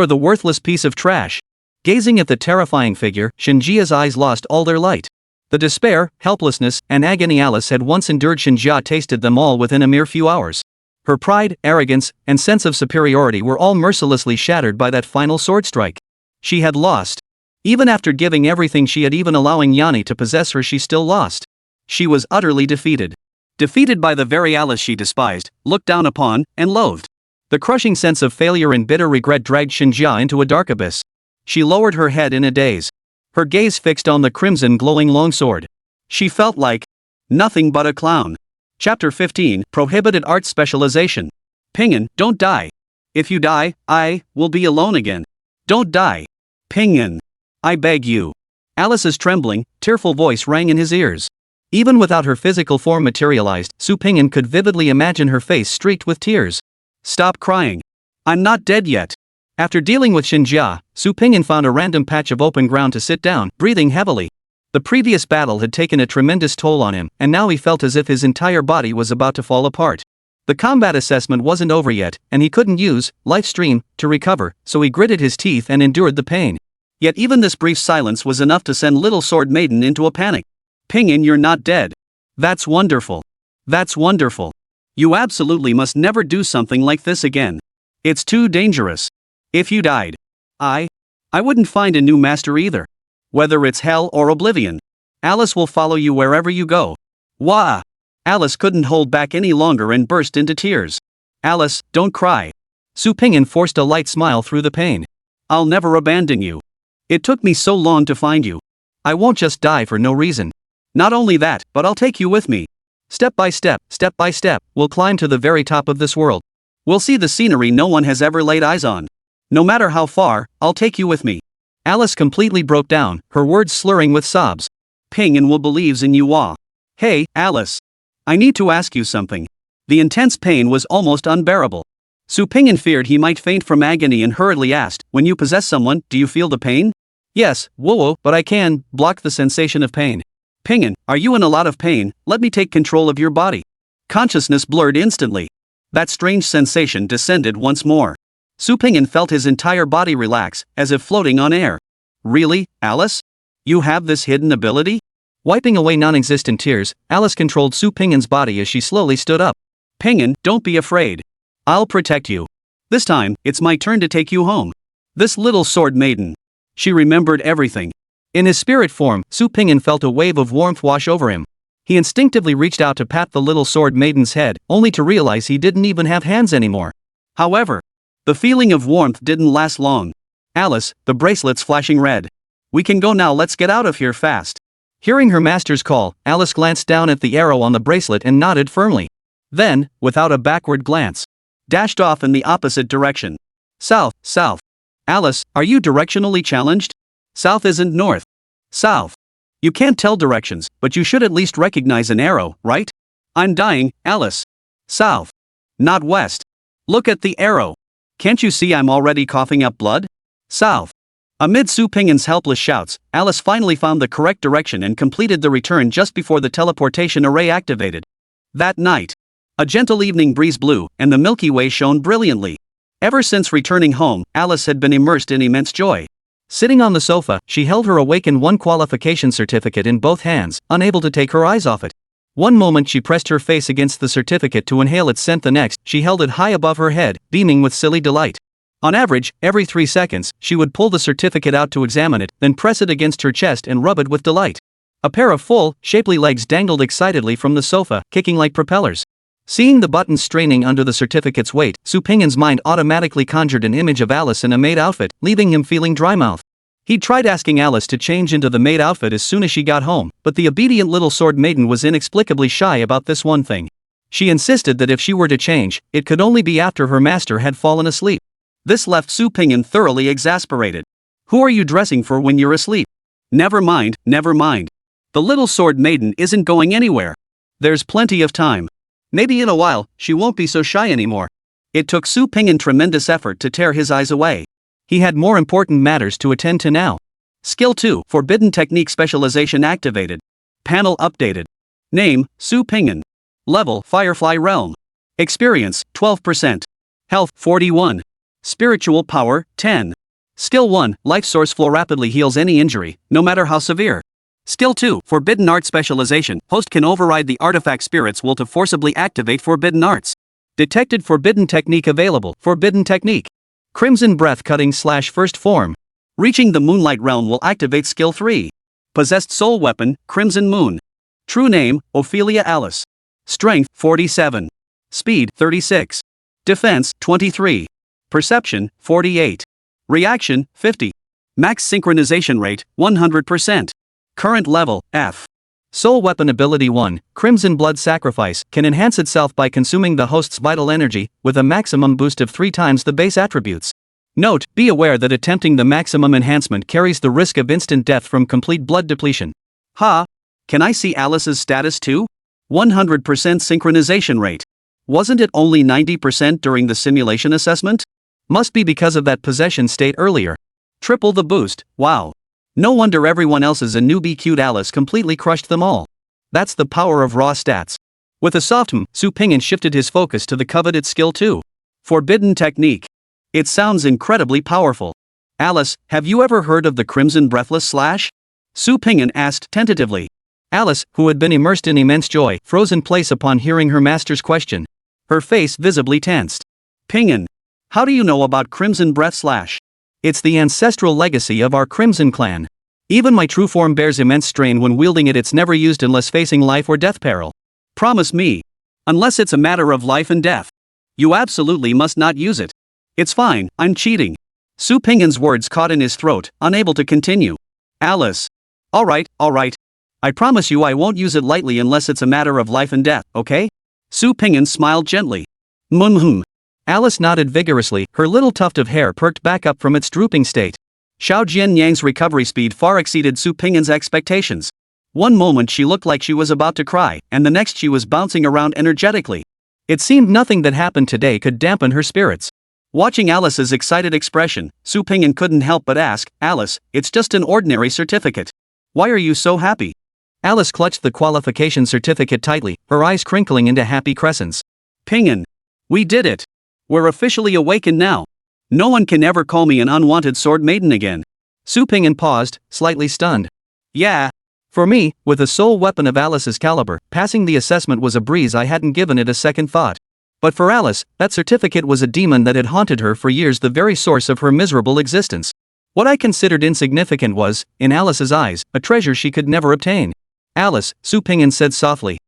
the worthless piece of trash. Gazing at the terrifying figure, Shinjia's eyes lost all their light. The despair, helplessness, and agony Alice had once endured, Shinjia tasted them all within a mere few hours. Her pride, arrogance, and sense of superiority were all mercilessly shattered by that final sword strike. She had lost. Even after giving everything she had, even allowing Yanni to possess her, she still lost. She was utterly defeated. Defeated by the very Alice she despised, looked down upon, and loathed. The crushing sense of failure and bitter regret dragged Shinjia into a dark abyss. She lowered her head in a daze. Her gaze fixed on the crimson glowing longsword. She felt like nothing but a clown. Chapter 15, Prohibited Art Specialization. Pinyin, don't die. If you die, I will be alone again. Don't die. Pinyin. I beg you. Alice's trembling, tearful voice rang in his ears. Even without her physical form materialized, Su Pinyin could vividly imagine her face streaked with tears. Stop crying. I'm not dead yet. After dealing with Shinjia, Su Pinyin found a random patch of open ground to sit down, breathing heavily. The previous battle had taken a tremendous toll on him, and now he felt as if his entire body was about to fall apart. The combat assessment wasn't over yet, and he couldn't use life stream to recover, so he gritted his teeth and endured the pain. Yet even this brief silence was enough to send little Sword Maiden into a panic. Pinyin, you're not dead. That's wonderful. That's wonderful. You absolutely must never do something like this again. It's too dangerous. If you died, I wouldn't find a new master either. Whether it's hell or oblivion, Alice will follow you wherever you go. Wah! Alice couldn't hold back any longer and burst into tears. Alice, don't cry. Su Pinyin forced a light smile through the pain. I'll never abandon you. It took me so long to find you. I won't just die for no reason. Not only that, but I'll take you with me. Step by step, we'll climb to the very top of this world. We'll see the scenery no one has ever laid eyes on. No matter how far, I'll take you with me. Alice completely broke down, her words slurring with sobs. Pinyin will believes in you. Wah. Hey, Alice. I need to ask you something. The intense pain was almost unbearable. Su Pinyin feared he might faint from agony and hurriedly asked, when you possess someone, do you feel the pain? Yes, whoa, but I can block the sensation of pain. Pinyin, are you in a lot of pain? Let me take control of your body. Consciousness blurred instantly. That strange sensation descended once more. Su Pinyin felt his entire body relax, as if floating on air. Really, Alice? You have this hidden ability? Wiping away non-existent tears, Alice controlled Su Pinyin's body as she slowly stood up. Pinyin, don't be afraid. I'll protect you. This time, it's my turn to take you home. This little Sword Maiden. She remembered everything. In his spirit form, Su Pinyin felt a wave of warmth wash over him. He instinctively reached out to pat the little Sword Maiden's head, only to realize he didn't even have hands anymore. However, the feeling of warmth didn't last long. Alice, the bracelet's flashing red. We can go now, let's get out of here fast. Hearing her master's call, Alice glanced down at the arrow on the bracelet and nodded firmly. Then, without a backward glance, dashed off in the opposite direction. South. Alice, are you directionally challenged? South isn't north. South. You can't tell directions, but you should at least recognize an arrow, right? I'm dying, Alice. South. Not west. Look at the arrow. Can't you see I'm already coughing up blood? South. Amid Su Pinyin's helpless shouts, Alice finally found the correct direction and completed the return just before the teleportation array activated. That night, a gentle evening breeze blew, and the Milky Way shone brilliantly. Ever since returning home, Alice had been immersed in immense joy. Sitting on the sofa, she held her Awaken 1 qualification certificate in both hands, unable to take her eyes off it. One moment she pressed her face against the certificate to inhale its scent, the next, she held it high above her head, beaming with silly delight. On average, every 3 seconds, she would pull the certificate out to examine it, then press it against her chest and rub it with delight. A pair of full, shapely legs dangled excitedly from the sofa, kicking like propellers. Seeing the buttons straining under the certificate's weight, Su Pinyin's mind automatically conjured an image of Alice in a maid outfit, leaving him feeling dry-mouthed. He'd tried asking Alice to change into the maid outfit as soon as she got home, but the obedient little Sword Maiden was inexplicably shy about this one thing. She insisted that if she were to change, it could only be after her master had fallen asleep. This left Su Pinyin thoroughly exasperated. Who are you dressing for when you're asleep? Never mind. The little Sword Maiden isn't going anywhere. There's plenty of time. Maybe in a while, she won't be so shy anymore. It took Su Pinyin tremendous effort to tear his eyes away. He had more important matters to attend to now. Skill 2, Forbidden Technique Specialization activated. Panel updated. Name, Su Pinyin. Level, Firefly Realm. Experience, 12%. Health, 41. Spiritual power, 10. Skill 1, Life Source Flow rapidly heals any injury, no matter how severe. Skill 2, Forbidden Art Specialization. Host can override the artifact spirit's will to forcibly activate forbidden arts. Detected Forbidden Technique available. Forbidden Technique. Crimson Breath Cutting / First Form. Reaching the Moonlight Realm will activate Skill 3. Possessed Soul Weapon, Crimson Moon. True name, Ophelia Alice. Strength, 47. Speed, 36. Defense, 23. Perception, 48. Reaction, 50. Max synchronization rate, 100%. Current level, F. Soul Weapon Ability 1, Crimson Blood Sacrifice, can enhance itself by consuming the host's vital energy, with a maximum boost of 3 times the base attributes. Note, be aware that attempting the maximum enhancement carries the risk of instant death from complete blood depletion. Ha! Can I see Alice's status too? 100% synchronization rate. Wasn't it only 90% during the simulation assessment? Must be because of that possession state earlier. Triple the boost, wow. No wonder everyone else's a newbie cute Alice completely crushed them all. That's the power of raw stats. With a soft Su Pingyan shifted his focus to the coveted skill 2. Forbidden Technique. It sounds incredibly powerful. Alice, have you ever heard of the Crimson Breathless Slash? Su Pingyan asked tentatively. Alice, who had been immersed in immense joy, froze in place upon hearing her master's question. Her face visibly tensed. Pingyan, how do you know about Crimson Breath Slash? It's the ancestral legacy of our Crimson clan. Even my true form bears immense strain when wielding it. It's never used unless facing life or death peril. Promise me. Unless it's a matter of life and death. You absolutely must not use it. It's fine, I'm cheating. Su Pingyan's words caught in his throat, unable to continue. Alice. Alright. I promise you I won't use it lightly unless it's a matter of life and death, okay? Su Pingyan smiled gently. Alice nodded vigorously, her little tuft of hair perked back up from its drooping state. Xiao Jianyang's recovery speed far exceeded Su Pingyan's expectations. One moment she looked like she was about to cry, and the next she was bouncing around energetically. It seemed nothing that happened today could dampen her spirits. Watching Alice's excited expression, Su Pingyan couldn't help but ask, Alice, it's just an ordinary certificate. Why are you so happy? Alice clutched the qualification certificate tightly, her eyes crinkling into happy crescents. Pingyan. We did it. We're officially awakened now. No one can ever call me an unwanted sword maiden again. Su Pingyan paused, slightly stunned. Yeah. For me, with a soul weapon of Alice's caliber, passing the assessment was a breeze. I hadn't given it a second thought. But for Alice, that certificate was a demon that had haunted her for years, the very source of her miserable existence. What I considered insignificant was, in Alice's eyes, a treasure she could never obtain. Alice, Su Pingyan said softly.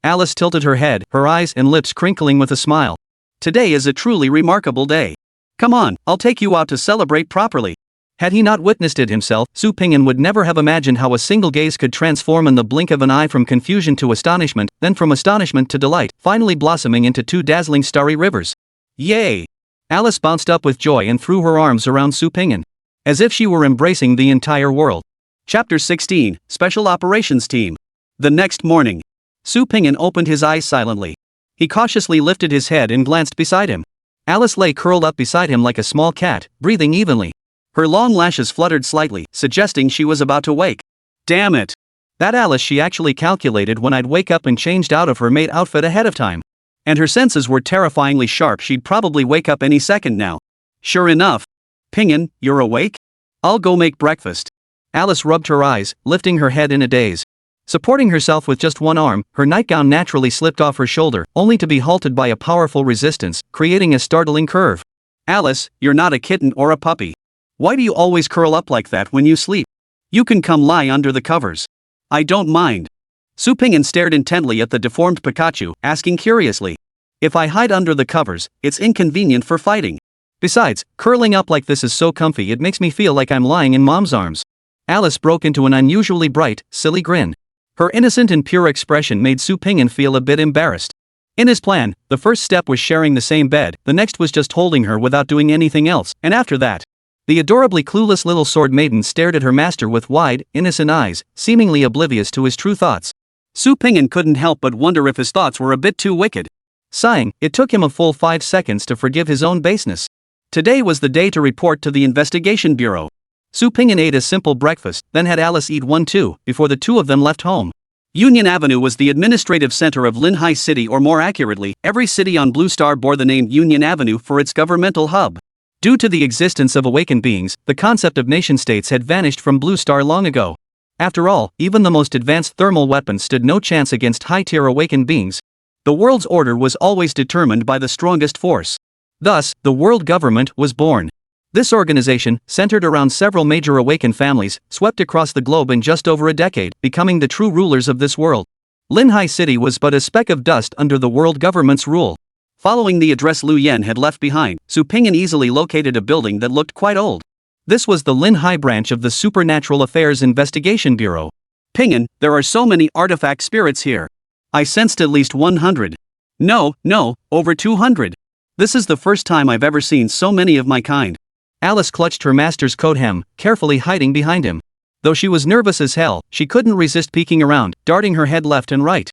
Alice tilted her head, her eyes and lips crinkling with a smile. Today is a truly remarkable day. Come on, I'll take you out to celebrate properly. Had he not witnessed it himself, Su Pingyan would never have imagined how a single gaze could transform in the blink of an eye from confusion to astonishment, then from astonishment to delight, finally blossoming into 2 dazzling starry rivers. Yay! Alice bounced up with joy and threw her arms around Su Pingyan. As if she were embracing the entire world. Chapter 16, Special Operations Team. The next morning. Su Pingyan opened his eyes silently. He cautiously lifted his head and glanced beside him. Alice lay curled up beside him like a small cat, breathing evenly. Her long lashes fluttered slightly, suggesting she was about to wake. Damn it! That Alice she actually calculated when I'd wake up and changed out of her maid outfit ahead of time. And her senses were terrifyingly sharp. She'd probably wake up any second now. Sure enough. Pingyan, you're awake? I'll go make breakfast. Alice rubbed her eyes, lifting her head in a daze. Supporting herself with just one arm, her nightgown naturally slipped off her shoulder, only to be halted by a powerful resistance, creating a startling curve. Alice, you're not a kitten or a puppy. Why do you always curl up like that when you sleep? You can come lie under the covers. I don't mind. Su Pingyan stared intently at the deformed Pikachu, asking curiously. If I hide under the covers, it's inconvenient for fighting. Besides, curling up like this is so comfy it makes me feel like I'm lying in mom's arms. Alice broke into an unusually bright, silly grin. Her innocent and pure expression made Su Pingyan feel a bit embarrassed. In his plan, the first step was sharing the same bed, the next was just holding her without doing anything else, and after that, the adorably clueless little sword maiden stared at her master with wide, innocent eyes, seemingly oblivious to his true thoughts. Su Pingyan couldn't help but wonder if his thoughts were a bit too wicked. Sighing, it took him a full 5 seconds to forgive his own baseness. Today was the day to report to the investigation bureau. Su Pingyan ate a simple breakfast, then had Alice eat one too, before the two of them left home. Union Avenue was the administrative center of Linhai City, or more accurately, every city on Blue Star bore the name Union Avenue for its governmental hub. Due to the existence of awakened beings, the concept of nation-states had vanished from Blue Star long ago. After all, even the most advanced thermal weapons stood no chance against high-tier awakened beings. The world's order was always determined by the strongest force. Thus, the world government was born. This organization, centered around several major awakened families, swept across the globe in just over a decade, becoming the true rulers of this world. Linhai City was but a speck of dust under the world government's rule. Following the address Lu Yen had left behind, Su Pingyan easily located a building that looked quite old. This was the Linhai branch of the Supernatural Affairs Investigation Bureau. Pingyan, there are so many artifact spirits here. I sensed at least 100. No, over 200. This is the first time I've ever seen so many of my kind. Alice clutched her master's coat hem, carefully hiding behind him. Though she was nervous as hell, she couldn't resist peeking around, darting her head left and right.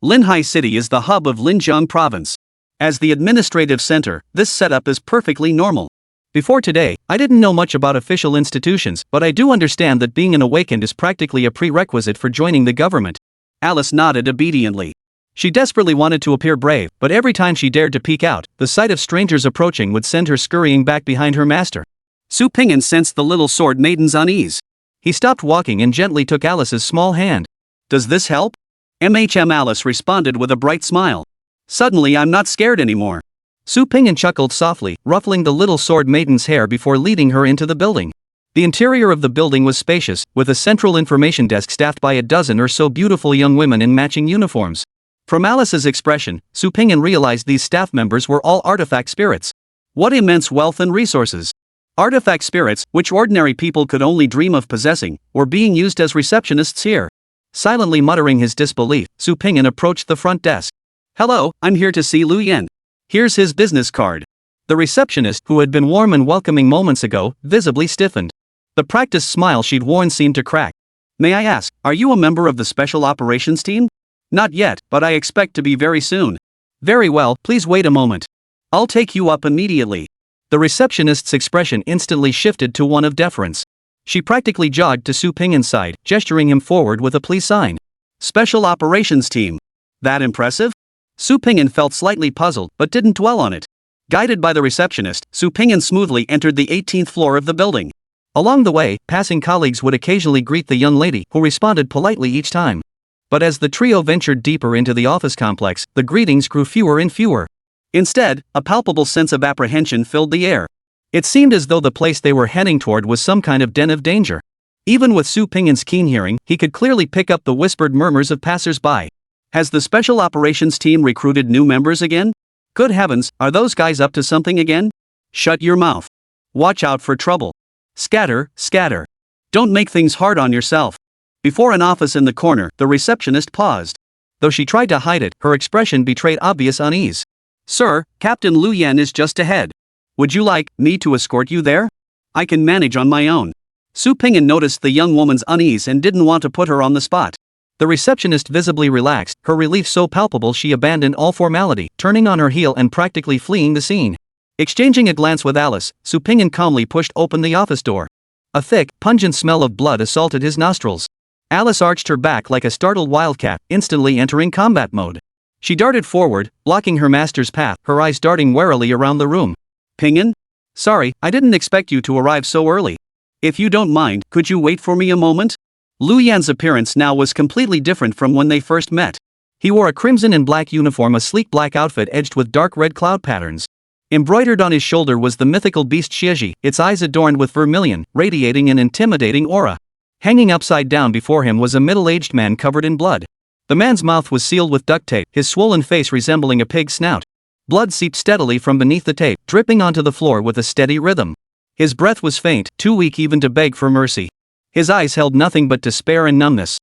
Linhai City is the hub of Linjiang Province. As the administrative center, this setup is perfectly normal. Before today, I didn't know much about official institutions, but I do understand that being an awakened is practically a prerequisite for joining the government. Alice nodded obediently. She desperately wanted to appear brave, but every time she dared to peek out, the sight of strangers approaching would send her scurrying back behind her master. Su Pingyan sensed the little sword maiden's unease. He stopped walking and gently took Alice's small hand. Does this help? Alice responded with a bright smile. Suddenly I'm not scared anymore. Su Pingyan chuckled softly, ruffling the little sword maiden's hair before leading her into the building. The interior of the building was spacious, with a central information desk staffed by a dozen or so beautiful young women in matching uniforms. From Alice's expression, Su Pingyan realized these staff members were all artifact spirits. What immense wealth and resources! Artifact spirits, which ordinary people could only dream of possessing, were being used as receptionists here. Silently muttering his disbelief, Su Pingyan approached the front desk. Hello, I'm here to see Lu Yen. Here's his business card. The receptionist, who had been warm and welcoming moments ago, visibly stiffened. The practiced smile she'd worn seemed to crack. May I ask, are you a member of the Special Operations team? Not yet, but I expect to be very soon. Very well, please wait a moment. I'll take you up immediately. The receptionist's expression instantly shifted to one of deference. She practically jogged to Su Pingyan's side, gesturing him forward with a please sign. Special Operations team. That impressive? Su Pingyan felt slightly puzzled, but didn't dwell on it. Guided by the receptionist, Su Pingyan smoothly entered the 18th floor of the building. Along the way, passing colleagues would occasionally greet the young lady, who responded politely each time. But as the trio ventured deeper into the office complex, the greetings grew fewer and fewer. Instead, a palpable sense of apprehension filled the air. It seemed as though the place they were heading toward was some kind of den of danger. Even with Su Pingyan's keen hearing, he could clearly pick up the whispered murmurs of passers-by. Has the Special Operations team recruited new members again? Good heavens, are those guys up to something again? Shut your mouth. Watch out for trouble. Scatter, scatter. Don't make things hard on yourself. Before an office in the corner, the receptionist paused. Though she tried to hide it, her expression betrayed obvious unease. Sir, Captain Lu Yen is just ahead. Would you like me to escort you there? I can manage on my own. Su Pingyan noticed the young woman's unease and didn't want to put her on the spot. The receptionist visibly relaxed, her relief so palpable she abandoned all formality, turning on her heel and practically fleeing the scene. Exchanging a glance with Alice, Su Pingyan calmly pushed open the office door. A thick, pungent smell of blood assaulted his nostrils. Alice arched her back like a startled wildcat, instantly entering combat mode. She darted forward, blocking her master's path, her eyes darting warily around the room. Pingyan? Sorry, I didn't expect you to arrive so early. If you don't mind, could you wait for me a moment? Lu Yan's appearance now was completely different from when they first met. He wore a crimson and black uniform, a sleek black outfit edged with dark red cloud patterns. Embroidered on his shoulder was the mythical beast Xieji, its eyes adorned with vermilion, radiating an intimidating aura. Hanging upside down before him was a middle-aged man covered in blood. The man's mouth was sealed with duct tape, his swollen face resembling a pig's snout. Blood seeped steadily from beneath the tape, dripping onto the floor with a steady rhythm. His breath was faint, too weak even to beg for mercy. His eyes held nothing but despair and numbness.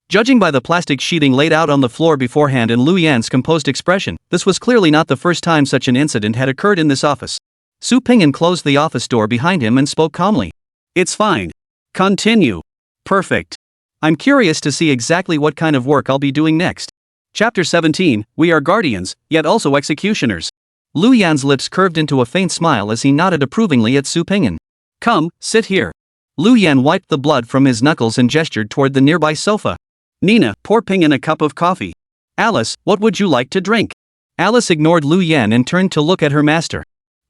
Judging by the plastic sheeting laid out on the floor beforehand and Lu Yan's composed expression, this was clearly not the first time such an incident had occurred in this office. Su Pingyan closed the office door behind him and spoke calmly. It's fine. Continue. Perfect. I'm curious to see exactly what kind of work I'll be doing next. Chapter 17, We are guardians, yet also executioners. Lu Yan's lips curved into a faint smile as he nodded approvingly at Su Pingyan. Come, sit here. Lu Yan wiped the blood from his knuckles and gestured toward the nearby sofa. Nina, pour Pingyan a cup of coffee. Alice, what would you like to drink? Alice ignored Lu Yan and turned to look at her master.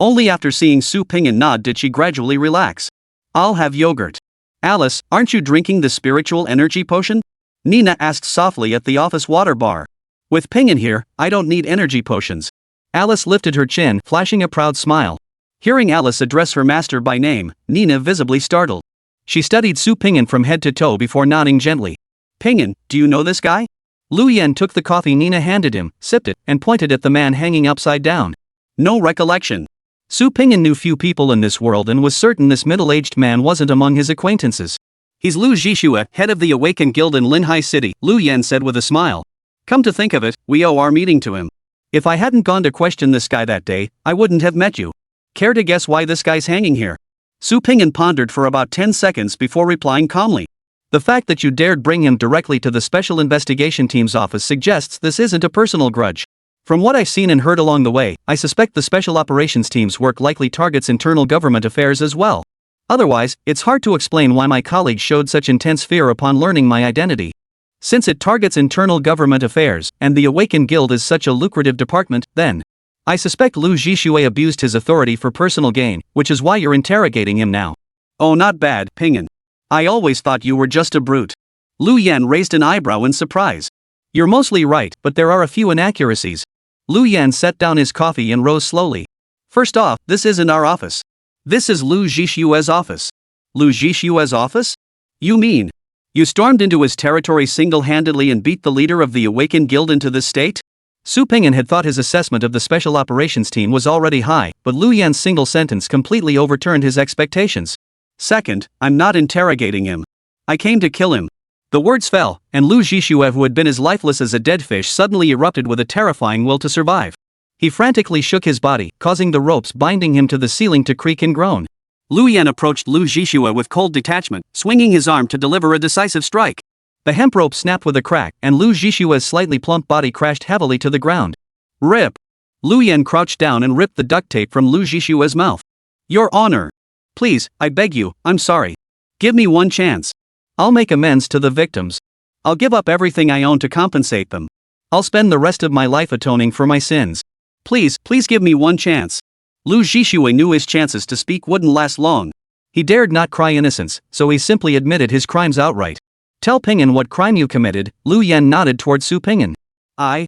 Only after seeing Su Ping'an nod did she gradually relax. I'll have yogurt. Alice, aren't you drinking the spiritual energy potion? Nina asked softly at the office water bar. With Ping'an here, I don't need energy potions. Alice lifted her chin, flashing a proud smile. Hearing Alice address her master by name, Nina visibly startled. She studied Su Ping'an from head to toe before nodding gently. Ping'an, do you know this guy? Lu Yen took the coffee Nina handed him, sipped it, and pointed at the man hanging upside down. No recollection. Su Ping'an knew few people in this world and was certain this middle-aged man wasn't among his acquaintances. He's Lu Zhixue, head of the Awakened Guild in Linhai City, Lu Yen said with a smile. Come to think of it, we owe our meeting to him. If I hadn't gone to question this guy that day, I wouldn't have met you. Care to guess why this guy's hanging here? Su Ping'an pondered for about 10 seconds before replying calmly. The fact that you dared bring him directly to the Special Investigation Team's office suggests this isn't a personal grudge. From what I've seen and heard along the way, I suspect the Special Operations Team's work likely targets internal government affairs as well. Otherwise, it's hard to explain why my colleague showed such intense fear upon learning my identity. Since it targets internal government affairs, and the Awakened Guild is such a lucrative department, then I suspect Lu Zhixue abused his authority for personal gain, which is why you're interrogating him now. Oh, not bad, Ping'an. I always thought you were just a brute. Lu Yen raised an eyebrow in surprise. You're mostly right, but there are a few inaccuracies. Lu Yen set down his coffee and rose slowly. First off, this isn't our office. This is Lu Zhixue's office. Lu Zhixue's office? You mean you stormed into his territory single-handedly and beat the leader of the Awakened Guild into this state? Su Ping'an had thought his assessment of the Special Operations Team was already high, but Lu Yen's single sentence completely overturned his expectations. Second, I'm not interrogating him. I came to kill him. The words fell, and Lu Zhixue, who had been as lifeless as a dead fish, suddenly erupted with a terrifying will to survive. He frantically shook his body, causing the ropes binding him to the ceiling to creak and groan. Lu Yen approached Lu Zhixue with cold detachment, swinging his arm to deliver a decisive strike. The hemp rope snapped with a crack, and Lu Zhixue's slightly plump body crashed heavily to the ground. Rip! Lu Yen crouched down and ripped the duct tape from Lu Zhixue's mouth. Your Honor! Please, I beg you, I'm sorry. Give me one chance. I'll make amends to the victims. I'll give up everything I own to compensate them. I'll spend the rest of my life atoning for my sins. Please give me one chance. Lu Zhixue knew his chances to speak wouldn't last long. He dared not cry innocence, so he simply admitted his crimes outright. Tell Ping'an what crime you committed. Lu Yen nodded toward Su Ping'an. I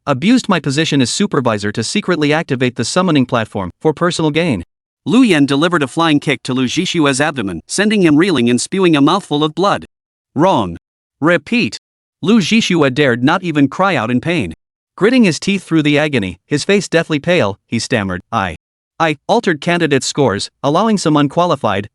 abused my position as supervisor to secretly activate the summoning platform for personal gain. Lu Yen delivered a flying kick to Lu Zhixue's abdomen, sending him reeling and spewing a mouthful of blood. Wrong. Repeat. Lu Zhixue dared not even cry out in pain. Gritting his teeth through the agony, his face deathly pale, he stammered, I altered candidate scores, allowing some unqualified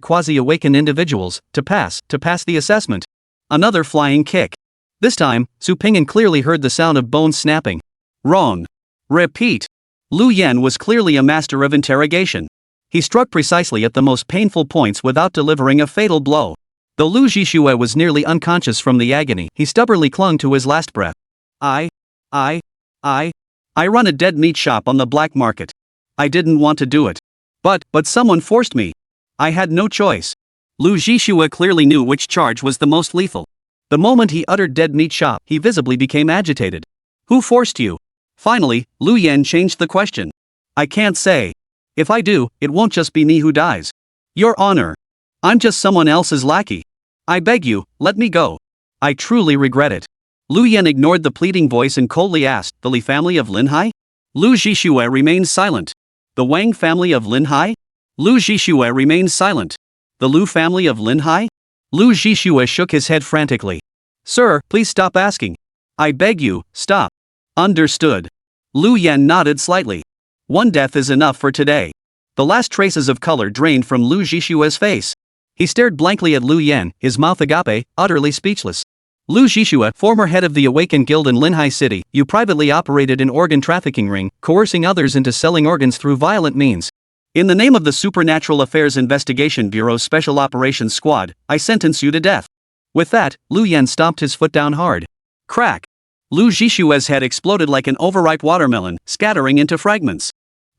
quasi-awakened individuals to pass the assessment. Another flying kick. This time, Su Ping'an clearly heard the sound of bones snapping. Wrong. Repeat. Lu Yen was clearly a master of interrogation. He struck precisely at the most painful points without delivering a fatal blow. Though Lu Zhixue was nearly unconscious from the agony, he stubbornly clung to his last breath. I run a dead meat shop on the black market. I didn't want to do it. But someone forced me. I had no choice. Lu Zhixue clearly knew which charge was the most lethal. The moment he uttered dead meat shop, he visibly became agitated. Who forced you? Finally, Lu Yen changed the question. I can't say. If I do, it won't just be me who dies. Your Honor. I'm just someone else's lackey. I beg you, let me go. I truly regret it. Lu Yen ignored the pleading voice and coldly asked, the Li family of Linhai? Lu Zhixue remained silent. The Wang family of Linhai? Lu Zhixue remained silent. The Lu family of Linhai? Lu Zhixue shook his head frantically. Sir, please stop asking. I beg you, stop. Understood. Lu Yen nodded slightly. One death is enough for today. The last traces of color drained from Lu Zhixue's face. He stared blankly at Lu Yen, his mouth agape, utterly speechless. Lu Zhixue, former head of the Awakened Guild in Linhai City, you privately operated an organ trafficking ring, coercing others into selling organs through violent means. In the name of the Supernatural Affairs Investigation Bureau's Special Operations Squad, I sentence you to death. With that, Lu Yen stomped his foot down hard. Crack! Lu Zhixue's head exploded like an overripe watermelon, scattering into fragments.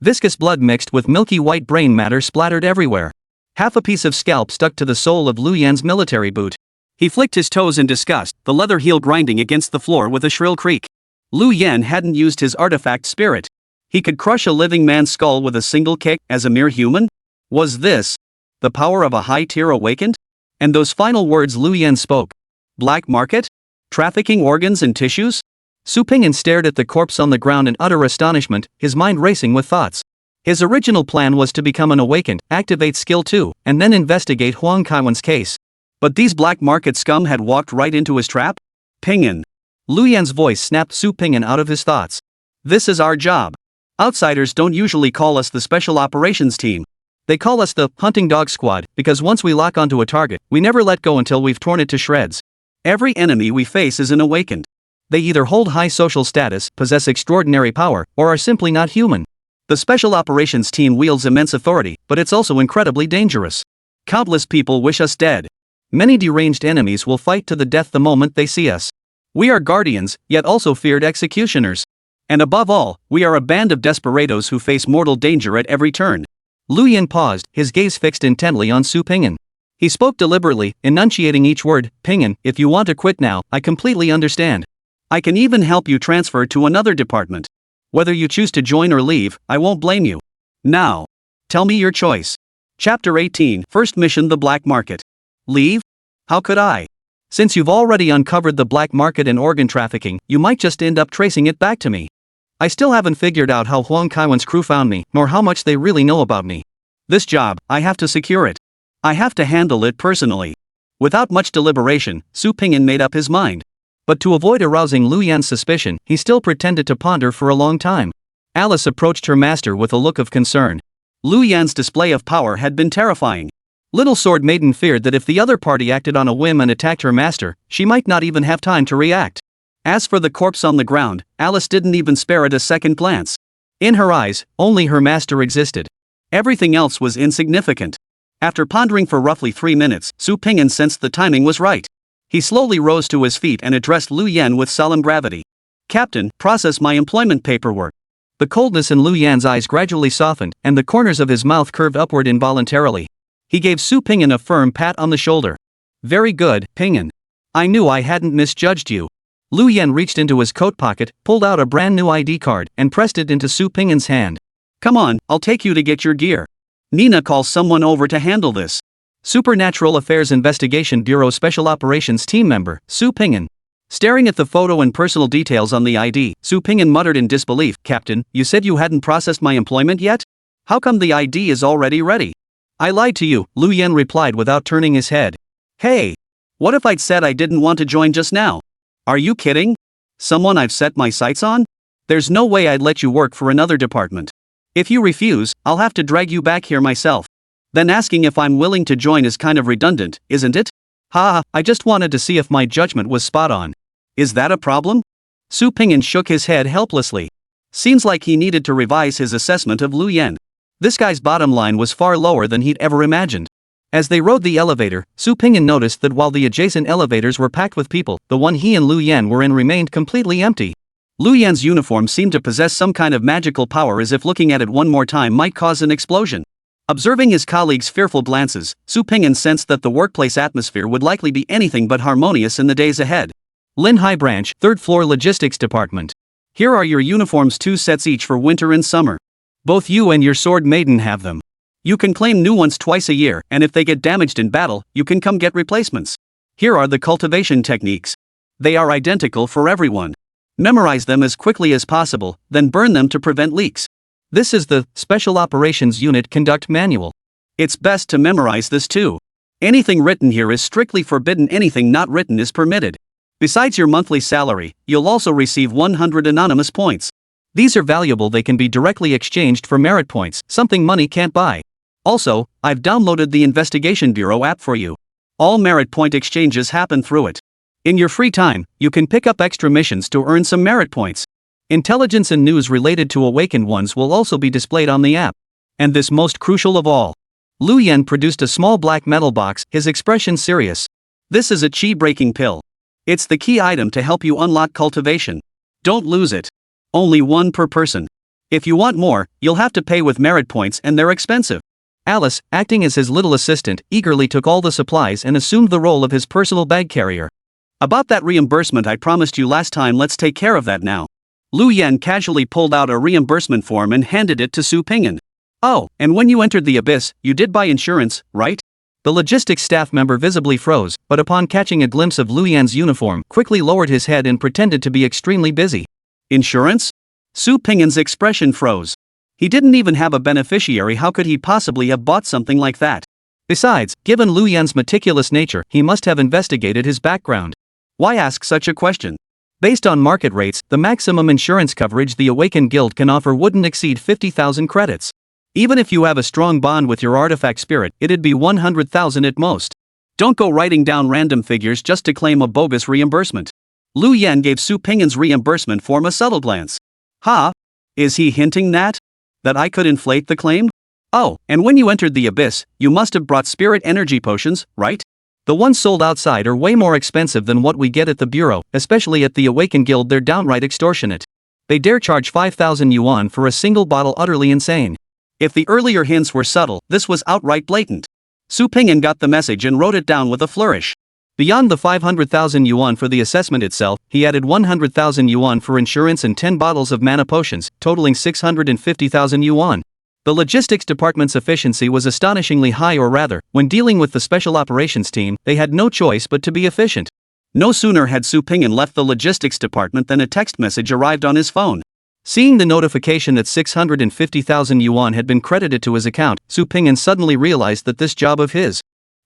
Viscous blood mixed with milky white brain matter splattered everywhere. Half a piece of scalp stuck to the sole of Lu Yen's military boot. He flicked his toes in disgust, the leather heel grinding against the floor with a shrill creak. Lu Yen hadn't used his artifact spirit. He could crush a living man's skull with a single kick as a mere human? Was this the power of a high-tier awakened? And those final words Lu Yan spoke. Black market? Trafficking organs and tissues? Su Pingyan stared at the corpse on the ground in utter astonishment, his mind racing with thoughts. His original plan was to become an awakened, activate skill 2, and then investigate Huang Kaiwan's case. But these black market scum had walked right into his trap? Pingyan. Lu Yan's voice snapped Su Pingyan out of his thoughts. This is our job. Outsiders don't usually call us the Special Operations Team. They call us the Hunting Dog Squad because once we lock onto a target, we never let go until we've torn it to shreds. Every enemy we face is an awakened. They either hold high social status, possess extraordinary power, or are simply not human. The Special Operations Team wields immense authority, but it's also incredibly dangerous. Countless people wish us dead. Many deranged enemies will fight to the death the moment they see us. We are guardians, yet also feared executioners. And above all, we are a band of desperados who face mortal danger at every turn. Lu Yan paused, his gaze fixed intently on Su Pingyan. He spoke deliberately, enunciating each word. Pingyan, if you want to quit now, I completely understand. I can even help you transfer to another department. Whether you choose to join or leave, I won't blame you. Now, tell me your choice. Chapter 18, First Mission: The Black Market. Leave? How could I? Since you've already uncovered the black market and organ trafficking, you might just end up tracing it back to me. I still haven't figured out how Huang Kaiwan's crew found me, nor how much they really know about me. This job, I have to secure it. I have to handle it personally. Without much deliberation, Su Pingyan made up his mind. But to avoid arousing Lu Yan's suspicion, he still pretended to ponder for a long time. Alice approached her master with a look of concern. Lu Yan's display of power had been terrifying. Little Sword Maiden feared that if the other party acted on a whim and attacked her master, she might not even have time to react. As for the corpse on the ground, Alice didn't even spare it a second glance. In her eyes, only her master existed. Everything else was insignificant. After pondering for roughly 3 minutes, Su Pingyan sensed the timing was right. He slowly rose to his feet and addressed Lu Yan with solemn gravity. Captain, process my employment paperwork. The coldness in Lu Yan's eyes gradually softened, and the corners of his mouth curved upward involuntarily. He gave Su Pingyan a firm pat on the shoulder. Very good, Pingyan. I knew I hadn't misjudged you. Lu Yan reached into his coat pocket, pulled out a brand new ID card, and pressed it into Su Pingyan's hand. Come on, I'll take you to get your gear. Nina calls someone over to handle this. Supernatural Affairs Investigation Bureau Special Operations Team member, Su Pingyan. Staring at the photo and personal details on the ID, Su Pingyan muttered in disbelief. Captain, you said you hadn't processed my employment yet? How come the ID is already ready? I lied to you, Lu Yan replied without turning his head. Hey! What if I'd said I didn't want to join just now? Are you kidding? Someone I've set my sights on? There's no way I'd let you work for another department. If you refuse, I'll have to drag you back here myself. Then asking if I'm willing to join is kind of redundant, isn't it? I just wanted to see if my judgment was spot on. Is that a problem? Su Pingyan shook his head helplessly. Seems like he needed to revise his assessment of Lu Yan. This guy's bottom line was far lower than he'd ever imagined. As they rode the elevator, Su Pingyan noticed that while the adjacent elevators were packed with people, the one he and Lu Yan were in remained completely empty. Lu Yan's uniform seemed to possess some kind of magical power, as if looking at it one more time might cause an explosion. Observing his colleagues' fearful glances, Su Pingyan sensed that the workplace atmosphere would likely be anything but harmonious in the days ahead. Lin High Branch, 3rd floor Logistics Department. Here are your uniforms, 2 sets each for winter and summer. Both you and your Sword Maiden have them. You can claim new ones twice a year, and if they get damaged in battle, you can come get replacements. Here are the cultivation techniques. They are identical for everyone. Memorize them as quickly as possible, then burn them to prevent leaks. This is the Special Operations Unit Conduct Manual. It's best to memorize this too. Anything written here is strictly forbidden, anything not written is permitted. Besides your monthly salary, you'll also receive 100 anonymous points. These are valuable, they can be directly exchanged for merit points, something money can't buy. Also, I've downloaded the Investigation Bureau app for you. All merit point exchanges happen through it. In your free time, you can pick up extra missions to earn some merit points. Intelligence and news related to awakened ones will also be displayed on the app. And this most crucial of all. Lu Yan produced a small black metal box, his expression serious. This is a chi-breaking pill. It's the key item to help you unlock cultivation. Don't lose it. Only 1 per person. If you want more, you'll have to pay with merit points, and they're expensive. Alice, acting as his little assistant, eagerly took all the supplies and assumed the role of his personal bag carrier. About that reimbursement I promised you last time, let's take care of that now. Lu Yan casually pulled out a reimbursement form and handed it to Su Ping'an. Oh, and when you entered the abyss, you did buy insurance, right? The logistics staff member visibly froze, but upon catching a glimpse of Lu Yan's uniform, quickly lowered his head and pretended to be extremely busy. Insurance? Su Ping'an's expression froze. He didn't even have a beneficiary. How could he possibly have bought something like that? Besides, given Lu Yan's meticulous nature, he must have investigated his background. Why ask such a question? Based on market rates, the maximum insurance coverage the Awakened Guild can offer wouldn't exceed 50,000 credits. Even if you have a strong bond with your artifact spirit, it'd be 100,000 at most. Don't go writing down random figures just to claim a bogus reimbursement. Lu Yan gave Su Ping'an's reimbursement form a subtle glance. Ha? Is he hinting that I could inflate the claim? Oh, and when you entered the abyss, you must have brought spirit energy potions, right? The ones sold outside are way more expensive than what we get at the bureau, especially at the Awakened Guild. They're downright extortionate. They dare charge 5,000 yuan for a single bottle. Utterly insane. If the earlier hints were subtle, this was outright blatant. Su Ping'an got the message and wrote it down with a flourish. Beyond the 500,000 yuan for the assessment itself, he added 100,000 yuan for insurance and 10 bottles of mana potions, totaling 650,000 yuan. The logistics department's efficiency was astonishingly high, or rather, when dealing with the special operations team, they had no choice but to be efficient. No sooner had Su Ping'an left the logistics department than a text message arrived on his phone. Seeing the notification that 650,000 yuan had been credited to his account, Su Ping'an suddenly realized that this job of his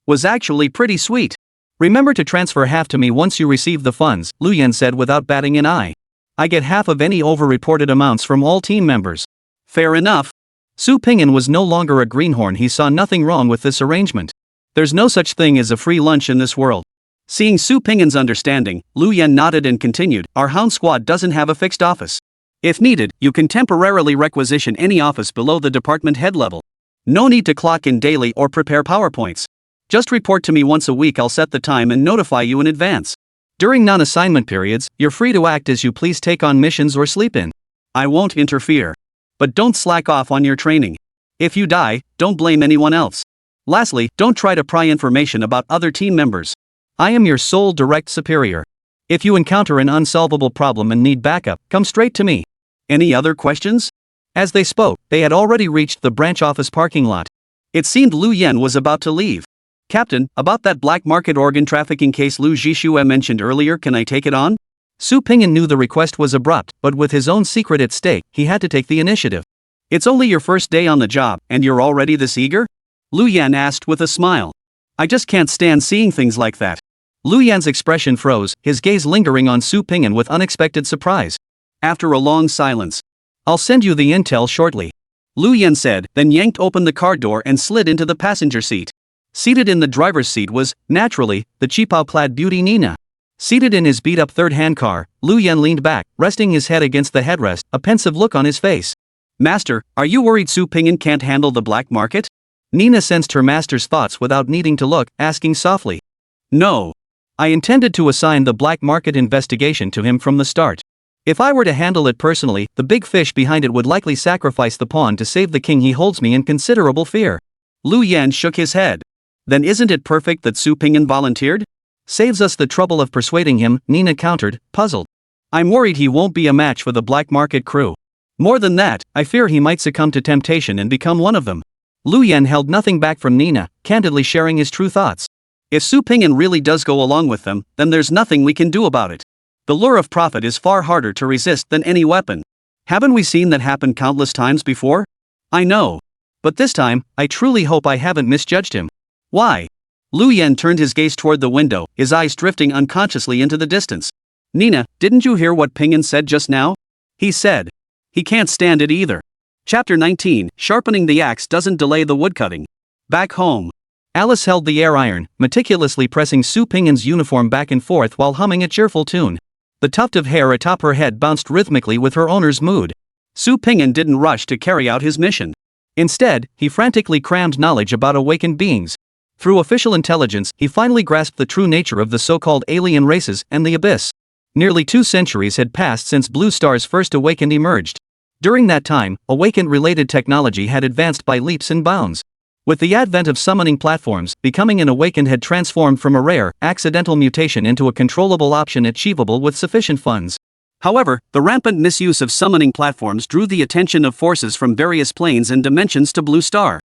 was actually pretty sweet. Remember to transfer half to me once you receive the funds, Lu Yan said without batting an eye. I get half of any over-reported amounts from all team members. Fair enough. Su Ping'an was no longer a greenhorn. He saw nothing wrong with this arrangement. There's no such thing as a free lunch in this world. Seeing Su Ping'an's understanding, Lu Yan nodded and continued, our hound squad doesn't have a fixed office. If needed, you can temporarily requisition any office below the department head level. No need to clock in daily or prepare PowerPoints. Just report to me once a week. I'll set the time and notify you in advance. During non-assignment periods, you're free to act as you please, take on missions or sleep in. I won't interfere. But don't slack off on your training. If you die, don't blame anyone else. Lastly, don't try to pry information about other team members. I am your sole direct superior. If you encounter an unsolvable problem and need backup, come straight to me. Any other questions? As they spoke, they had already reached the branch office parking lot. It seemed Lu Yan was about to leave. Captain, about that black market organ trafficking case Lu Zhixue mentioned earlier, can I take it on? Su Ping'an knew the request was abrupt, but with his own secret at stake, he had to take the initiative. It's only your first day on the job, and you're already this eager? Lu Yan asked with a smile. I just can't stand seeing things like that. Lu Yan's expression froze, his gaze lingering on Su Ping'an with unexpected surprise. After a long silence, I'll send you the intel shortly, Lu Yan said, then yanked open the car door and slid into the passenger seat. Seated in the driver's seat was, naturally, the qipao-clad beauty Nina. Seated in his beat-up third-hand car, Lu Yan leaned back, resting his head against the headrest, a pensive look on his face. Master, are you worried Su Ping'an can't handle the black market? Nina sensed her master's thoughts without needing to look, asking softly. No. I intended to assign the black market investigation to him from the start. If I were to handle it personally, the big fish behind it would likely sacrifice the pawn to save the king. He holds me in considerable fear. Lu Yan shook his head. Then isn't it perfect that Su Ping'an volunteered? Saves us the trouble of persuading him, Nina countered, puzzled. I'm worried he won't be a match for the black market crew. More than that, I fear he might succumb to temptation and become one of them. Lu Yan held nothing back from Nina, candidly sharing his true thoughts. If Su Ping'an really does go along with them, then there's nothing we can do about it. The lure of profit is far harder to resist than any weapon. Haven't we seen that happen countless times before? I know. But this time, I truly hope I haven't misjudged him. Why? Lu Yan turned his gaze toward the window, his eyes drifting unconsciously into the distance. Nina, didn't you hear what Ping'an said just now? He said. He can't stand it either. Chapter 19, Sharpening the axe doesn't delay the woodcutting. Back home. Alice held the air iron, meticulously pressing Su Ping'an's uniform back and forth while humming a cheerful tune. The tuft of hair atop her head bounced rhythmically with her owner's mood. Su Ping'an didn't rush to carry out his mission. Instead, he frantically crammed knowledge about awakened beings. Through official intelligence, he finally grasped the true nature of the so-called alien races and the abyss. Nearly 2 centuries had passed since Blue Star's first awakened emerged. During that time, awakened-related technology had advanced by leaps and bounds. With the advent of summoning platforms, becoming an awakened had transformed from a rare, accidental mutation into a controllable option achievable with sufficient funds. However, the rampant misuse of summoning platforms drew the attention of forces from various planes and dimensions to Blue Star.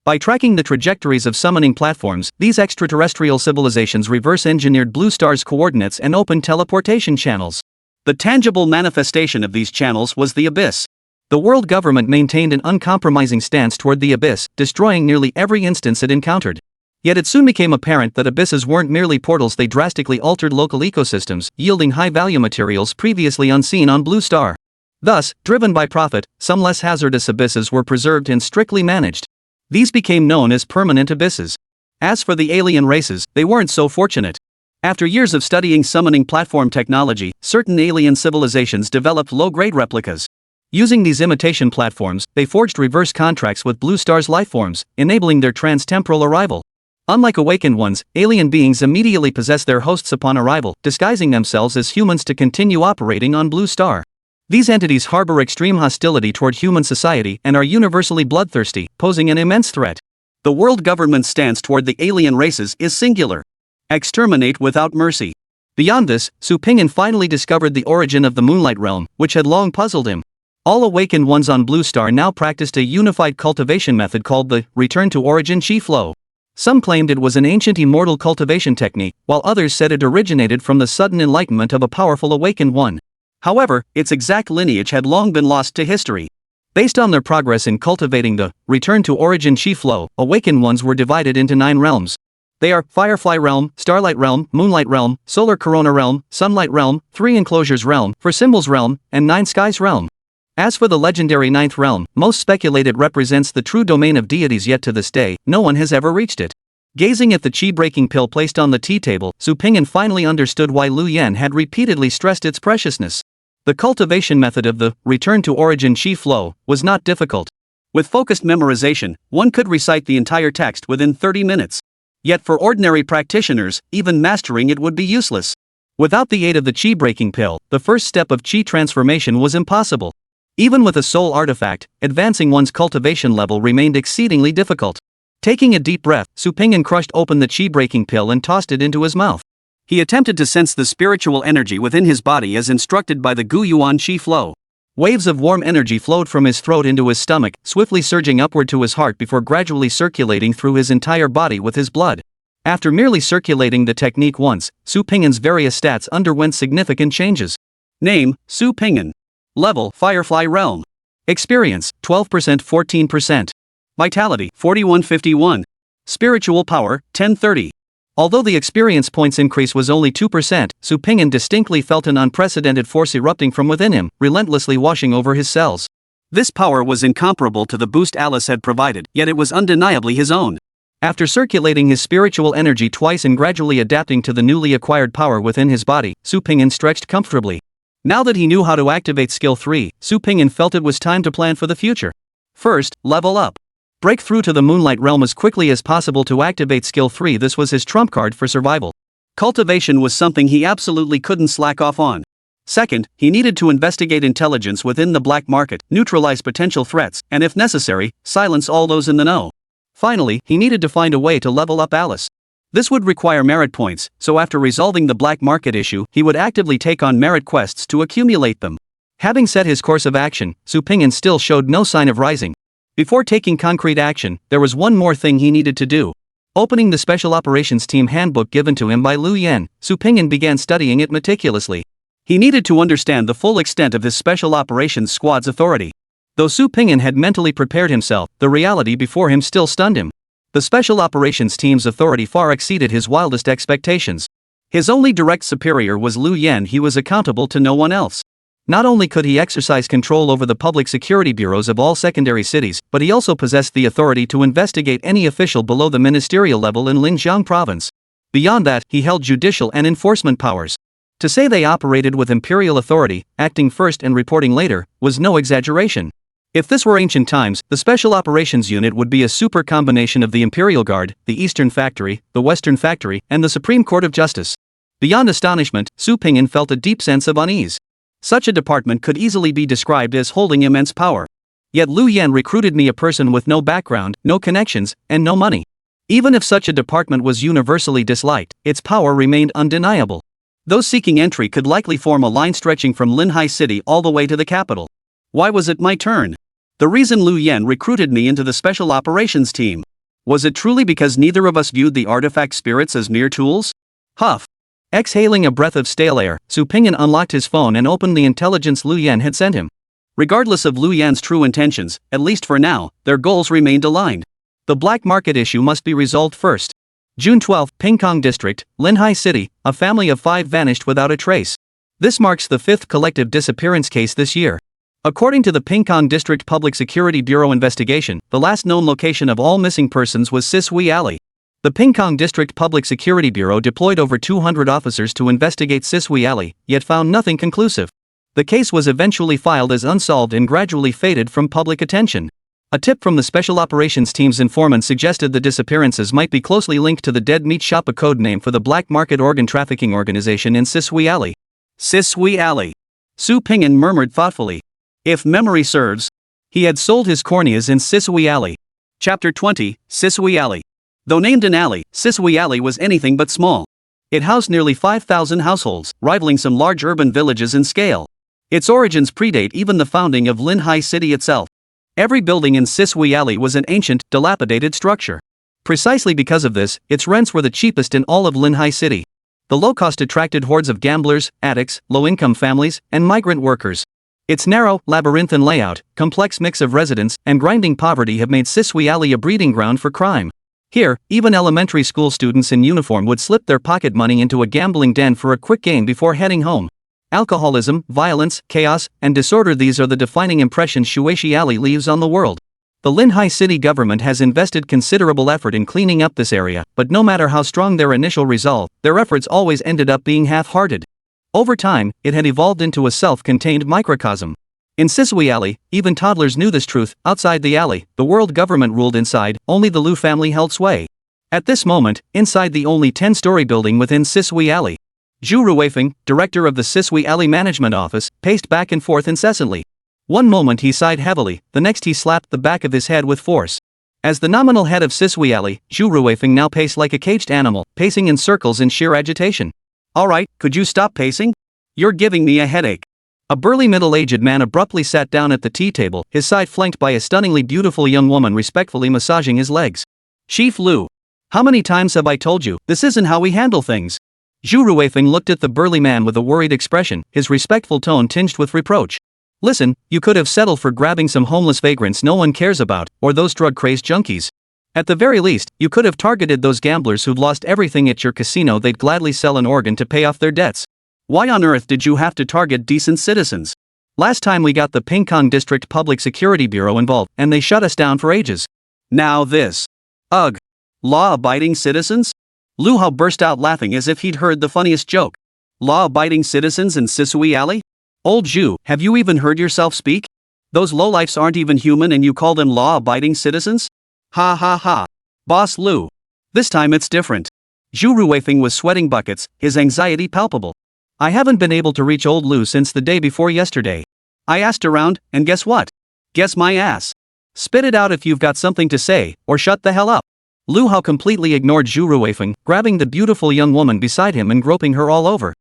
By tracking the trajectories of summoning platforms, these extraterrestrial civilizations reverse-engineered Blue Star's coordinates and opened teleportation channels. The tangible manifestation of these channels was the Abyss. The world government maintained an uncompromising stance toward the Abyss, destroying nearly every instance it encountered. Yet it soon became apparent that abysses weren't merely portals, they drastically altered local ecosystems, yielding high-value materials previously unseen on Blue Star. Thus, driven by profit, some less hazardous abysses were preserved and strictly managed. These became known as permanent abysses. As for the alien races, they weren't so fortunate. After years of studying summoning platform technology, certain alien civilizations developed low-grade replicas. Using these imitation platforms, they forged reverse contracts with Blue Star's lifeforms, enabling their trans-temporal arrival. Unlike awakened ones, alien beings immediately possess their hosts upon arrival, disguising themselves as humans to continue operating on Blue Star. These entities harbor extreme hostility toward human society and are universally bloodthirsty, posing an immense threat. The world government's stance toward the alien races is singular. Exterminate without mercy. Beyond this, Su Pingyan finally discovered the origin of the Moonlight Realm, which had long puzzled him. All awakened ones on Blue Star now practiced a unified cultivation method called the Return to Origin Chi Flow. Some claimed it was an ancient immortal cultivation technique, while others said it originated from the sudden enlightenment of a powerful awakened one. However, its exact lineage had long been lost to history. Based on their progress in cultivating the Return to Origin Chi Flow, awakened ones were divided into 9 realms. They are Firefly Realm, Starlight Realm, Moonlight Realm, Solar Corona Realm, Sunlight Realm, 3 Enclosures Realm, 4 Symbols Realm, and 9 Skies Realm. As for the legendary 9th realm, most speculate it represents the true domain of deities, yet to this day, no one has ever reached it. Gazing at the chi-breaking pill placed on the tea table, Su Pingyan finally understood why Lu Yan had repeatedly stressed its preciousness. The cultivation method of the Return to Origin Chi Flow was not difficult. With focused memorization, one could recite the entire text within 30 minutes. Yet for ordinary practitioners, even mastering it would be useless. Without the aid of the chi-breaking pill, the first step of chi transformation was impossible. Even with a soul artifact, advancing one's cultivation level remained exceedingly difficult. Taking a deep breath, Su Pingyan crushed open the chi-breaking pill and tossed it into his mouth. He attempted to sense the spiritual energy within his body as instructed by the Gu Yuan Chi Flow. Waves of warm energy flowed from his throat into his stomach, swiftly surging upward to his heart before gradually circulating through his entire body with his blood. After merely circulating the technique once, Su Pingyan's various stats underwent significant changes. Name, Su Pingyan. Level, Firefly Realm. Experience, 12% 14%. Vitality, 4151. Spiritual power, 1030. Although the experience points increase was only 2%, Su Pingyan distinctly felt an unprecedented force erupting from within him, relentlessly washing over his cells. This power was incomparable to the boost Alice had provided, yet it was undeniably his own. After circulating his spiritual energy twice and gradually adapting to the newly acquired power within his body, Su Pingyan stretched comfortably. Now that he knew how to activate Skill 3, Su Pingyan felt it was time to plan for the future. First, level up. Break through to the Moonlight Realm as quickly as possible to activate Skill 3. This was his trump card for survival. Cultivation was something he absolutely couldn't slack off on. Second, he needed to investigate intelligence within the black market, neutralize potential threats, and if necessary, silence all those in the know. Finally, he needed to find a way to level up Alice. This would require merit points, so after resolving the black market issue, he would actively take on merit quests to accumulate them. Having set his course of action, Su Pingyan still showed no sign of rising. Before taking concrete action, there was one more thing he needed to do. Opening the Special Operations Team handbook given to him by Lu Yan, Su Pingyan began studying it meticulously. He needed to understand the full extent of his Special Operations Squad's authority. Though Su Pingyan had mentally prepared himself, the reality before him still stunned him. The Special Operations Team's authority far exceeded his wildest expectations. His only direct superior was Lu Yan. He was accountable to no one else. Not only could he exercise control over the public security bureaus of all secondary cities, but he also possessed the authority to investigate any official below the ministerial level in Linjiang province. Beyond that, he held judicial and enforcement powers. To say they operated with imperial authority, acting first and reporting later, was no exaggeration. If this were ancient times, the Special Operations Unit would be a super combination of the Imperial Guard, the Eastern Factory, the Western Factory, and the Supreme Court of Justice. Beyond astonishment, Su Pingyan felt a deep sense of unease. Such a department could easily be described as holding immense power. Yet Lu Yan recruited me, a person with no background, no connections, and no money. Even if such a department was universally disliked, its power remained undeniable. Those seeking entry could likely form a line stretching from Linhai City all the way to the capital. Why was it my turn? The reason Lu Yen recruited me into the special operations team. Was it truly because neither of us viewed the artifact spirits as mere tools? Huff. Exhaling a breath of stale air, Su Pingyan unlocked his phone and opened the intelligence Lu Yen had sent him. Regardless of Lu Yan's true intentions, at least for now, their goals remained aligned. The black market issue must be resolved first. June 12, Pingkong District, Linhai City, a family of 5 vanished without a trace. This marks the 5th collective disappearance case this year. According to the Pingkong District Public Security Bureau investigation, the last known location of all missing persons was Sisui Alley. The Pingkong District Public Security Bureau deployed over 200 officers to investigate Sisui Alley, yet found nothing conclusive. The case was eventually filed as unsolved and gradually faded from public attention. A tip from the Special Operations Team's informant suggested the disappearances might be closely linked to the Dead Meat Shop, a code name for the black market organ trafficking organization in Sisui Alley. Sisui Alley. Su Pingyan murmured thoughtfully. If memory serves, he had sold his corneas in Sisui Alley. Chapter 20, Sisui Alley. Though named an alley, Sisui Alley was anything but small. It housed nearly 5,000 households, rivaling some large urban villages in scale. Its origins predate even the founding of Linhai City itself. Every building in Sisui Alley was an ancient, dilapidated structure. Precisely because of this, its rents were the cheapest in all of Linhai City. The low cost attracted hordes of gamblers, addicts, low-income families, and migrant workers. Its narrow, labyrinthine layout, complex mix of residents, and grinding poverty have made Sisui Alley a breeding ground for crime. Here, even elementary school students in uniform would slip their pocket money into a gambling den for a quick game before heading home. Alcoholism, violence, chaos, and disorder, these are the defining impressions Shueisha Alley leaves on the world. The Linhai City government has invested considerable effort in cleaning up this area, but no matter how strong their initial resolve, their efforts always ended up being half-hearted. Over time, it had evolved into a self-contained microcosm. In Sisui Alley, even toddlers knew this truth. Outside the alley, the world government ruled. Inside, only the Lu family held sway. At this moment, inside the only 10-story building within Sisui Alley, Zhu Ruifeng, director of the Sisui Alley Management Office, paced back and forth incessantly. One moment he sighed heavily, the next he slapped the back of his head with force. As the nominal head of Sisui Alley, Zhu Ruifeng now paced like a caged animal, pacing in circles in sheer agitation. Alright, could you stop pacing? You're giving me a headache. A burly middle-aged man abruptly sat down at the tea table, his side flanked by a stunningly beautiful young woman respectfully massaging his legs. Chief Lu. How many times have I told you, this isn't how we handle things? Zhu Ruifeng looked at the burly man with a worried expression, his respectful tone tinged with reproach. Listen, you could have settled for grabbing some homeless vagrants no one cares about, or those drug-crazed junkies. At the very least, you could have targeted those gamblers who've lost everything at your casino. They'd gladly sell an organ to pay off their debts. Why on earth did you have to target decent citizens? Last time we got the Pingkong District Public Security Bureau involved, and they shut us down for ages. Now this. Ugh. Law-abiding citizens? Lu Hao burst out laughing as if he'd heard the funniest joke. Law-abiding citizens in Sisui Alley? Old Zhu, have you even heard yourself speak? Those lowlifes aren't even human and you call them law-abiding citizens? Ha ha ha. Boss Lu. This time it's different. Zhu Ruifeng was sweating buckets, his anxiety palpable. I haven't been able to reach old Lu since the day before yesterday. I asked around, and guess what? Guess my ass. Spit it out if you've got something to say, or shut the hell up. Lu Hao completely ignored Zhu Ruifeng, grabbing the beautiful young woman beside him and groping her all over.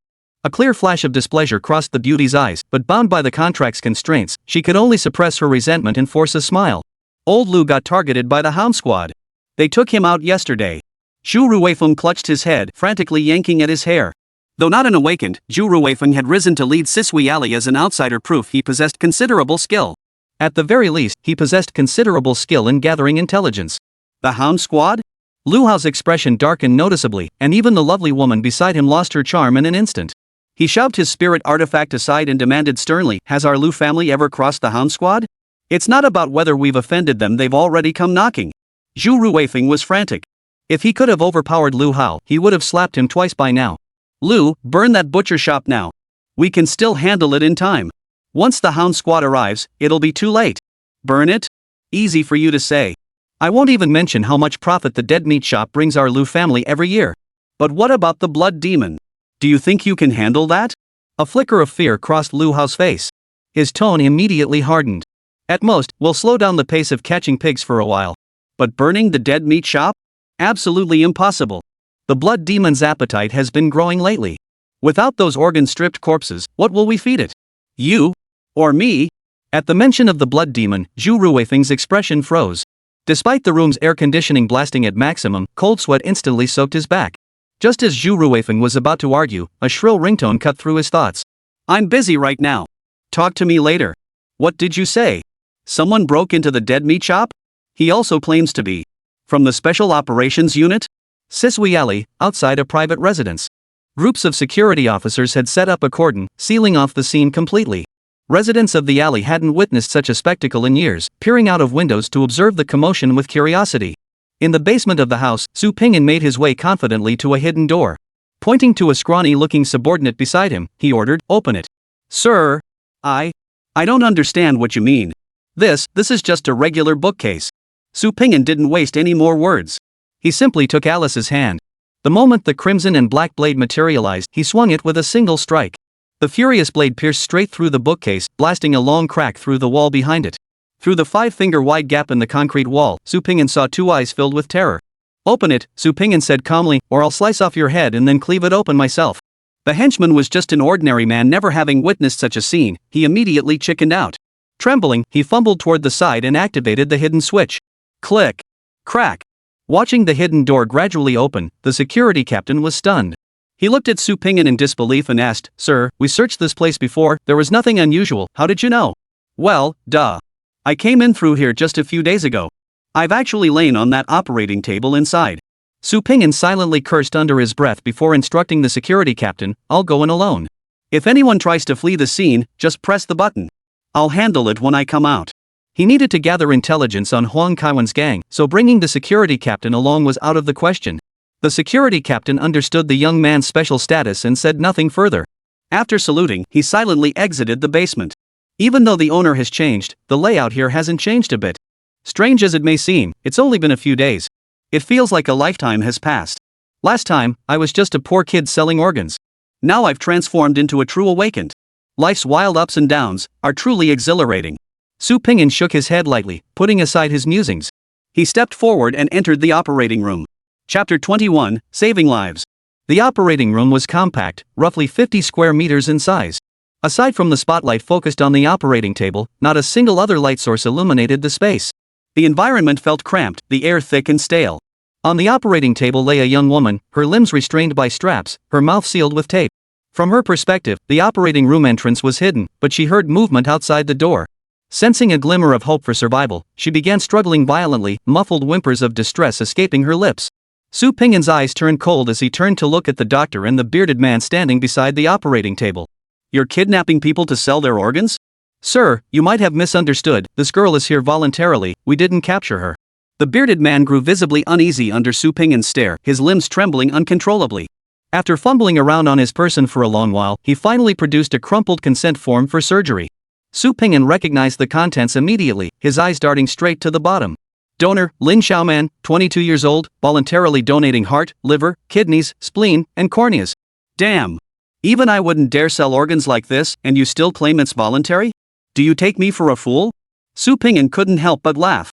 A clear flash of displeasure crossed the beauty's eyes, but bound by the contract's constraints, she could only suppress her resentment and force a smile. Old Lu got targeted by the Hound Squad. They took him out yesterday. Zhu Ruifeng clutched his head, frantically yanking at his hair. Though not an awakened, Zhu Ruifeng had risen to lead Sisui Alley as an outsider, proof he possessed considerable skill. At the very least, he possessed considerable skill in gathering intelligence. The Hound Squad? Lu Hao's expression darkened noticeably, and even the lovely woman beside him lost her charm in an instant. He shoved his spirit artifact aside and demanded sternly, has our Lu family ever crossed the Hound Squad? It's not about whether we've offended them, they've already come knocking. Zhu Ruifeng was frantic. If he could have overpowered Lu Hao, he would have slapped him twice by now. Lu, burn that butcher shop now. We can still handle it in time. Once the Hound Squad arrives, it'll be too late. Burn it? Easy for you to say. I won't even mention how much profit the dead meat shop brings our Lu family every year. But what about the blood demon? Do you think you can handle that? A flicker of fear crossed Lu Hao's face. His tone immediately hardened. At most, we'll slow down the pace of catching pigs for a while. But burning the dead meat shop? Absolutely impossible. The blood demon's appetite has been growing lately. Without those organ-stripped corpses, what will we feed it? You? Or me? At the mention of the blood demon, Zhu Ruifeng's expression froze. Despite the room's air conditioning blasting at maximum, cold sweat instantly soaked his back. Just as Zhu Ruifeng was about to argue, a shrill ringtone cut through his thoughts. I'm busy right now. Talk to me later. What did you say? Someone broke into the dead meat shop? He also claims to be from the Special Operations Unit? Sisui Alley, outside a private residence. Groups of security officers had set up a cordon, sealing off the scene completely. Residents of the alley hadn't witnessed such a spectacle in years, peering out of windows to observe the commotion with curiosity. In the basement of the house, Su Ping'an made his way confidently to a hidden door. Pointing to a scrawny-looking subordinate beside him, he ordered, "Open it." "Sir, I don't understand what you mean. This is just a regular bookcase." Su Ping'an didn't waste any more words. He simply took Alice's hand. The moment the crimson and black blade materialized, he swung it with a single strike. The furious blade pierced straight through the bookcase, blasting a long crack through the wall behind it. Through the 5-finger-wide gap in the concrete wall, Su Ping'an saw two eyes filled with terror. "Open it," Su Ping'an said calmly, "or I'll slice off your head and then cleave it open myself." The henchman was just an ordinary man, never having witnessed such a scene. He immediately chickened out. Trembling, he fumbled toward the side and activated the hidden switch. Click. Crack. Watching the hidden door gradually open, the security captain was stunned. He looked at Su Ping'an in disbelief and asked, "Sir, we searched this place before, there was nothing unusual, how did you know?" "Well, duh. I came in through here just a few days ago. I've actually lain on that operating table inside." Su Ping'an silently cursed under his breath before instructing the security captain, "I'll go in alone. If anyone tries to flee the scene, just press the button. I'll handle it when I come out." He needed to gather intelligence on Huang Kaiwan's gang, so bringing the security captain along was out of the question. The security captain understood the young man's special status and said nothing further. After saluting, he silently exited the basement. Even though the owner has changed, the layout here hasn't changed a bit. Strange as it may seem, it's only been a few days. It feels like a lifetime has passed. Last time, I was just a poor kid selling organs. Now I've transformed into a true awakened. Life's wild ups and downs are truly exhilarating. Su Ping'an shook his head lightly, putting aside his musings. He stepped forward and entered the operating room. Chapter 21, Saving Lives. The operating room was compact, roughly 50 square meters in size. Aside from the spotlight focused on the operating table, not a single other light source illuminated the space. The environment felt cramped, the air thick and stale. On the operating table lay a young woman, her limbs restrained by straps, her mouth sealed with tape. From her perspective, the operating room entrance was hidden, but she heard movement outside the door. Sensing a glimmer of hope for survival, she began struggling violently, muffled whimpers of distress escaping her lips. Su Ping'an's eyes turned cold as he turned to look at the doctor and the bearded man standing beside the operating table. "You're kidnapping people to sell their organs?" "Sir, you might have misunderstood, this girl is here voluntarily, we didn't capture her." The bearded man grew visibly uneasy under Su Ping'an's stare, his limbs trembling uncontrollably. After fumbling around on his person for a long while, he finally produced a crumpled consent form for surgery. Su Ping'an recognized the contents immediately, his eyes darting straight to the bottom. Donor, Lin Xiaoman, 22 years old, voluntarily donating heart, liver, kidneys, spleen, and corneas. Damn. Even I wouldn't dare sell organs like this, and you still claim it's voluntary? Do you take me for a fool? Su Ping'an couldn't help but laugh.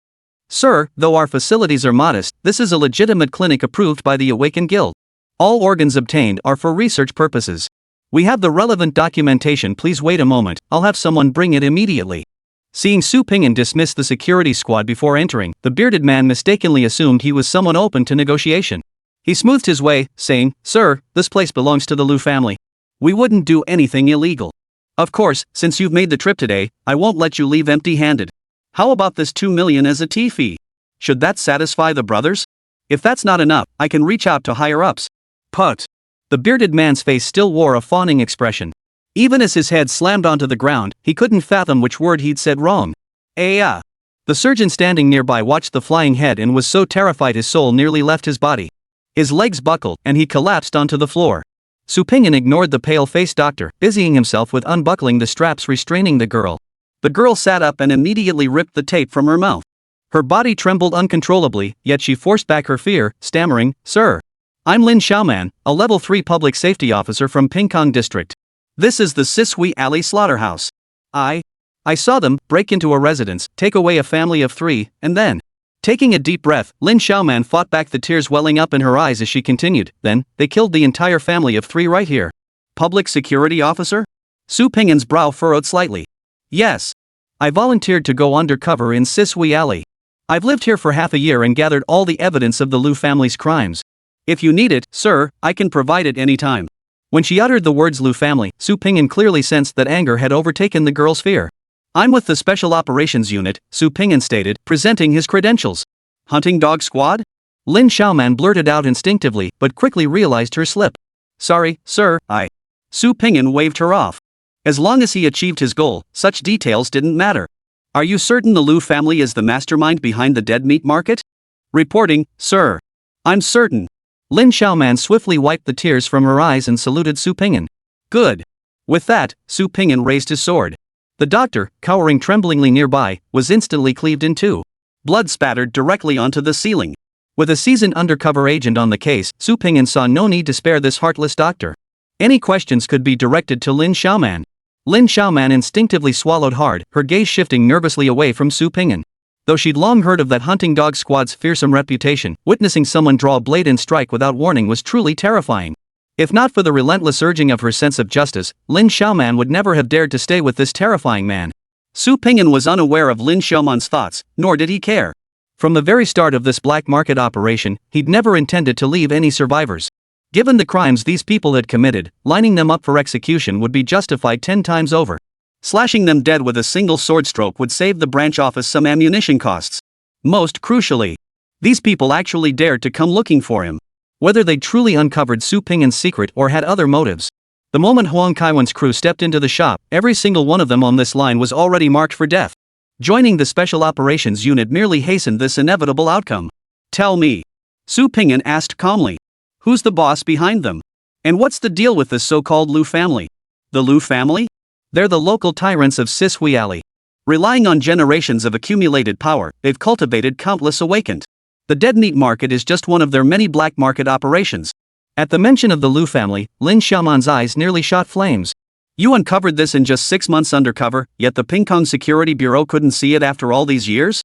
"Sir, though our facilities are modest, this is a legitimate clinic approved by the Awakened Guild. All organs obtained are for research purposes. We have the relevant documentation. Please wait a moment, I'll have someone bring it immediately." Seeing Su Ping'an dismiss the security squad before entering, the bearded man mistakenly assumed he was someone open to negotiation. He smoothed his way, saying, "Sir, this place belongs to the Liu family. We wouldn't do anything illegal. Of course, since you've made the trip today, I won't let you leave empty-handed. How about this 2 million as a tea fee? Should that satisfy the brothers? If that's not enough, I can reach out to higher-ups." Put. The bearded man's face still wore a fawning expression. Even as his head slammed onto the ground, he couldn't fathom which word he'd said wrong. The surgeon standing nearby watched the flying head and was so terrified his soul nearly left his body. His legs buckled, and he collapsed onto the floor. Su Ping'an ignored the pale-faced doctor, busying himself with unbuckling the straps restraining the girl. The girl sat up and immediately ripped the tape from her mouth. Her body trembled uncontrollably, yet she forced back her fear, stammering, "Sir. I'm Lin Xiaoman, a level 3 public safety officer from Pingkong District. This is the Sisui Alley slaughterhouse. I saw them break into a residence, take away a family of 3, and then..." Taking a deep breath, Lin Xiaoman fought back the tears welling up in her eyes as she continued, "Then, they killed the entire family of 3 right here. Public security officer? Su Ping'an's brow furrowed slightly. Yes. I volunteered to go undercover in Sisui Alley. I've lived here for half a year and gathered all the evidence of the Liu family's crimes. If you need it, sir, I can provide it anytime. When she uttered the words Liu family, Su Ping'an clearly sensed that anger had overtaken the girl's fear. I'm with the Special Operations Unit, Su Ping'an stated, presenting his credentials. Hunting dog squad? Lin Xiaoman blurted out instinctively, but quickly realized her slip. Sorry, sir, Su Ping'an waved her off. As long as he achieved his goal, such details didn't matter. Are you certain the Liu family is the mastermind behind the dead meat market? Reporting, sir. I'm certain. Lin Xiaoman swiftly wiped the tears from her eyes and saluted Su Ping'an. Good. With that, Su Ping'an raised his sword. The doctor, cowering tremblingly nearby, was instantly cleaved in two. Blood spattered directly onto the ceiling. With a seasoned undercover agent on the case, Su Ping'an saw no need to spare this heartless doctor. Any questions could be directed to Lin Xiaoman. Lin Xiaoman instinctively swallowed hard, her gaze shifting nervously away from Su Ping'an. Though she'd long heard of that hunting dog squad's fearsome reputation, witnessing someone draw a blade and strike without warning was truly terrifying. If not for the relentless urging of her sense of justice, Lin Xiaoman would never have dared to stay with this terrifying man. Su Ping'an was unaware of Lin Xiaoman's thoughts, nor did he care. From the very start of this black market operation, he'd never intended to leave any survivors. Given the crimes these people had committed, lining them up for execution would be justified 10 times over. Slashing them dead with a single sword stroke would save the branch office some ammunition costs. Most crucially, these people actually dared to come looking for him. Whether they truly uncovered Su Ping'an's secret or had other motives. The moment Huang Kaiwan's crew stepped into the shop, every single one of them on this line was already marked for death. Joining the Special Operations Unit merely hastened this inevitable outcome. Tell me. Su Ping'an asked calmly. Who's the boss behind them? And what's the deal with this so-called Liu family? The Liu family? They're the local tyrants of Sisui Alley. Relying on generations of accumulated power, they've cultivated countless awakened. The dead meat market is just one of their many black market operations. At the mention of the Liu family, Lin Xiaoman's eyes nearly shot flames. You uncovered this in just 6 months undercover, yet the Pingkong Security Bureau couldn't see it after all these years?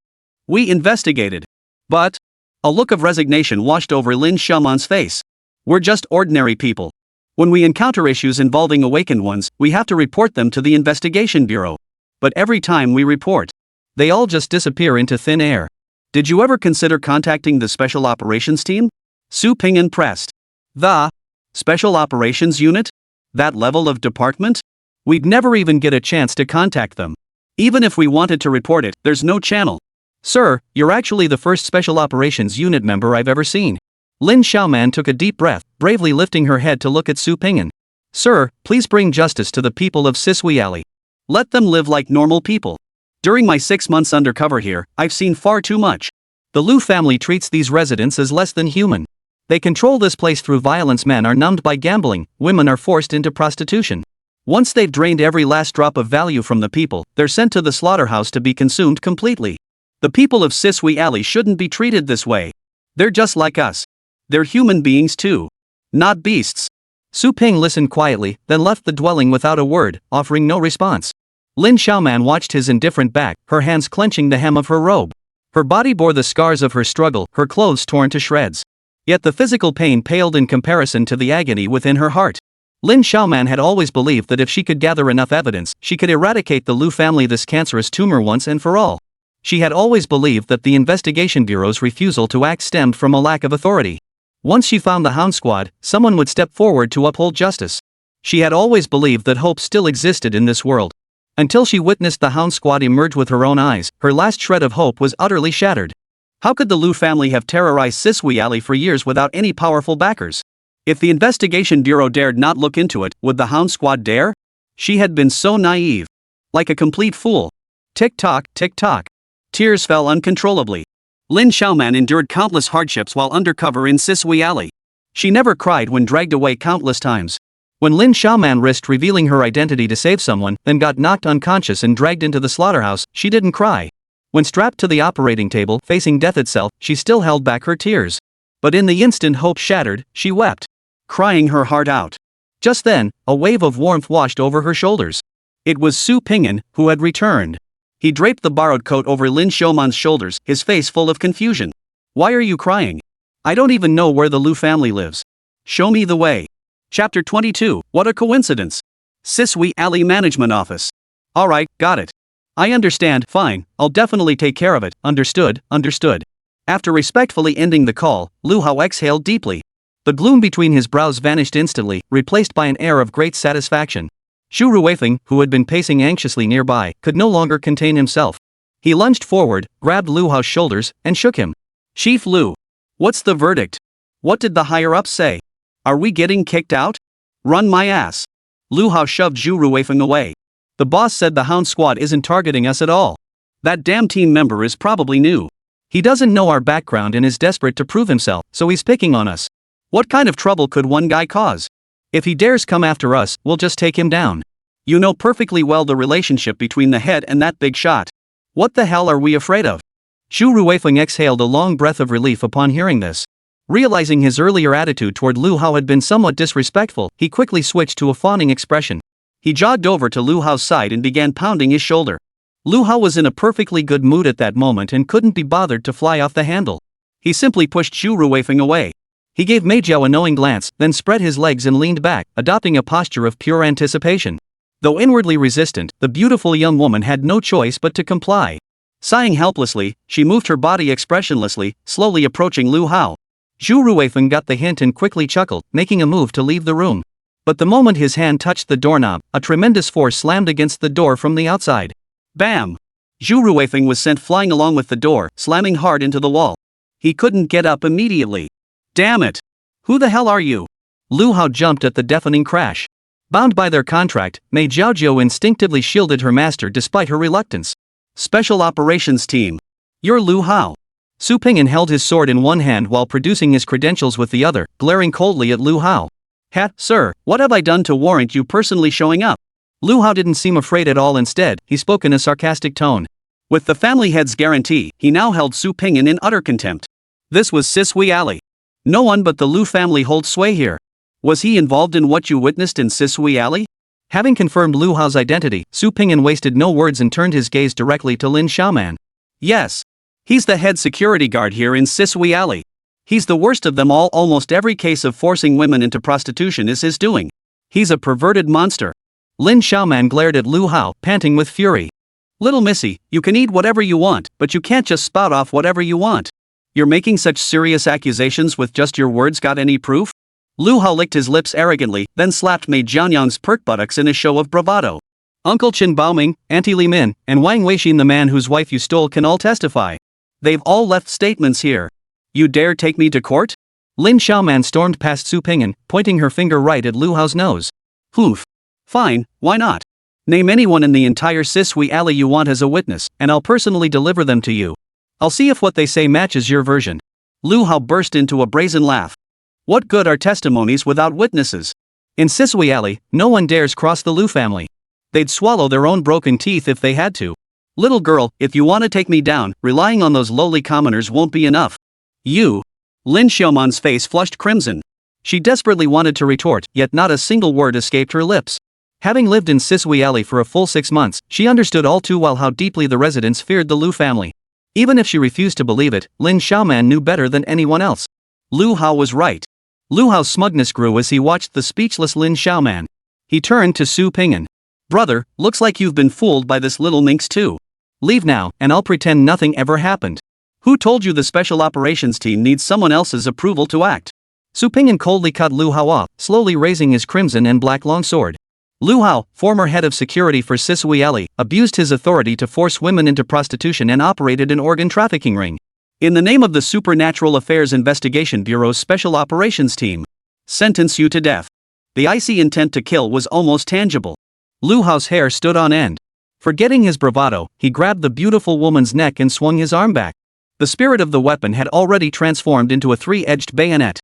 We investigated. But a look of resignation washed over Lin Xiaoman's face. We're just ordinary people. When we encounter issues involving awakened ones, we have to report them to the Investigation Bureau. But every time we report, they all just disappear into thin air. Did you ever consider contacting the Special Operations Team? Su Ping'an pressed. The Special Operations Unit? That level of department? We'd never even get a chance to contact them. Even if we wanted to report it, there's no channel. Sir, you're actually the first Special Operations Unit member I've ever seen. Lin Xiaoman took a deep breath, bravely lifting her head to look at Su Ping'an. Sir, please bring justice to the people of Sisui Alley. Let them live like normal people. During my 6 months undercover here, I've seen far too much. The Liu family treats these residents as less than human. They control this place through violence. Men are numbed by gambling, women are forced into prostitution. Once they've drained every last drop of value from the people, they're sent to the slaughterhouse to be consumed completely. The people of Sisui Alley shouldn't be treated this way. They're just like us. They're human beings too. Not beasts. Su Ping listened quietly, then left the dwelling without a word, offering no response. Lin Xiaoman watched his indifferent back, her hands clenching the hem of her robe. Her body bore the scars of her struggle, her clothes torn to shreds. Yet the physical pain paled in comparison to the agony within her heart. Lin Xiaoman had always believed that if she could gather enough evidence, she could eradicate the Liu family, this cancerous tumor, once and for all. She had always believed that the Investigation Bureau's refusal to act stemmed from a lack of authority. Once she found the Hound Squad, someone would step forward to uphold justice. She had always believed that hope still existed in this world. Until she witnessed the Hound Squad emerge with her own eyes, her last shred of hope was utterly shattered. How could the Liu family have terrorized Sisui Alley for years without any powerful backers? If the Investigation Bureau dared not look into it, would the Hound Squad dare? She had been so naive. Like a complete fool. Tick-tock, tick-tock. Tears fell uncontrollably. Lin Xiaoman endured countless hardships while undercover in Sisui Alley. She never cried when dragged away countless times. When Lin Xiaoman risked revealing her identity to save someone, then got knocked unconscious and dragged into the slaughterhouse, she didn't cry. When strapped to the operating table, facing death itself, she still held back her tears. But in the instant hope shattered, she wept, crying her heart out. Just then, a wave of warmth washed over her shoulders. It was Su Ping'an, who had returned. He draped the borrowed coat over Lin Xiaoman's shoulders, his face full of confusion. Why are you crying? I don't even know where the Liu family lives. Show me the way. Chapter 22, What a Coincidence. Sisui Alley Management Office. Alright, got it. I understand, fine, I'll definitely take care of it, understood. After respectfully ending the call, Lu Hao exhaled deeply. The gloom between his brows vanished instantly, replaced by an air of great satisfaction. Zhu Ruifeng, who had been pacing anxiously nearby, could no longer contain himself. He lunged forward, grabbed Lu Hao's shoulders, and shook him. Chief Lu. What's the verdict? What did the higher-ups say? Are we getting kicked out? Run my ass. Lu Hao shoved Zhu Ruifeng away. The boss said the Hound Squad isn't targeting us at all. That damn team member is probably new. He doesn't know our background and is desperate to prove himself, so he's picking on us. What kind of trouble could one guy cause? If he dares come after us, we'll just take him down. You know perfectly well the relationship between the head and that big shot. What the hell are we afraid of? Zhu Ruifeng exhaled a long breath of relief upon hearing this. Realizing his earlier attitude toward Lu Hao had been somewhat disrespectful, he quickly switched to a fawning expression. He jogged over to Lu Hao's side and began pounding his shoulder. Lu Hao was in a perfectly good mood at that moment and couldn't be bothered to fly off the handle. He simply pushed Zhu Ruifeng away. He gave Mei Jiao a knowing glance, then spread his legs and leaned back, adopting a posture of pure anticipation. Though inwardly resistant, the beautiful young woman had no choice but to comply. Sighing helplessly, she moved her body expressionlessly, slowly approaching Lu Hao. Zhu Ruifeng got the hint and quickly chuckled, making a move to leave the room. But the moment his hand touched the doorknob, a tremendous force slammed against the door from the outside. Bam! Zhu Ruifeng was sent flying along with the door, slamming hard into the wall. He couldn't get up immediately. Damn it! Who the hell are you? Lu Hao jumped at the deafening crash. Bound by their contract, Mei Jiaojiu instinctively shielded her master despite her reluctance. Special Operations Team. You're Lu Hao. Su Pingyan held his sword in one hand while producing his credentials with the other, glaring coldly at Lu Hao. Sir, what have I done to warrant you personally showing up? Lu Hao didn't seem afraid at all. Instead, he spoke in a sarcastic tone. With the family head's guarantee, he now held Su Pingyan in utter contempt. This was Sisui Alley. No one but the Lu family holds sway here. Was he involved in what you witnessed in Sisui Alley? Having confirmed Lu Hao's identity, Su Pingyan wasted no words and turned his gaze directly to Lin Xiaoman. Yes. He's the head security guard here in Sisui Alley. He's the worst of them all. Almost every case of forcing women into prostitution is his doing. He's a perverted monster. Lin Xiaoman glared at Lu Hao, panting with fury. Little missy, you can eat whatever you want, but you can't just spout off whatever you want. You're making such serious accusations with just your words. Got any proof? Lu Hao licked his lips arrogantly, then slapped Mei Jianyang's perk buttocks in a show of bravado. Uncle Qin Baoming, Auntie Li Min, and Wang Weixin, the man whose wife you stole, can all testify. They've all left statements here. You dare take me to court? Lin Xiaoman stormed past Su Pingyan, pointing her finger right at Lu Hao's nose. Hoof. Fine, why not? Name anyone in the entire Sisui Alley you want as a witness, and I'll personally deliver them to you. I'll see if what they say matches your version. Lu Hao burst into a brazen laugh. What good are testimonies without witnesses? In Sisui Alley, no one dares cross the Lu family. They'd swallow their own broken teeth if they had to. Little girl, if you want to take me down, relying on those lowly commoners won't be enough. You. Lin Xiaoman's face flushed crimson. She desperately wanted to retort, yet not a single word escaped her lips. Having lived in Sisui Alley for a full 6 months, she understood all too well how deeply the residents feared the Lu family. Even if she refused to believe it, Lin Xiaoman knew better than anyone else. Lu Hao was right. Lu Hao's smugness grew as he watched the speechless Lin Xiaoman. He turned to Su Pingyan. Brother, looks like you've been fooled by this little minx too. Leave now, and I'll pretend nothing ever happened. Who told you the special operations team needs someone else's approval to act? Su Pingyan coldly cut Lu Hao off, slowly raising his crimson and black longsword. Lu Hao, former head of security for Sisui Alley, abused his authority to force women into prostitution and operated an organ trafficking ring. In the name of the Supernatural Affairs Investigation Bureau's Special Operations Team. Sentence you to death. The icy intent to kill was almost tangible. Lu Hao's hair stood on end. Forgetting his bravado, he grabbed the beautiful woman's neck and swung his arm back. The spirit of the weapon had already transformed into a 3-edged bayonet.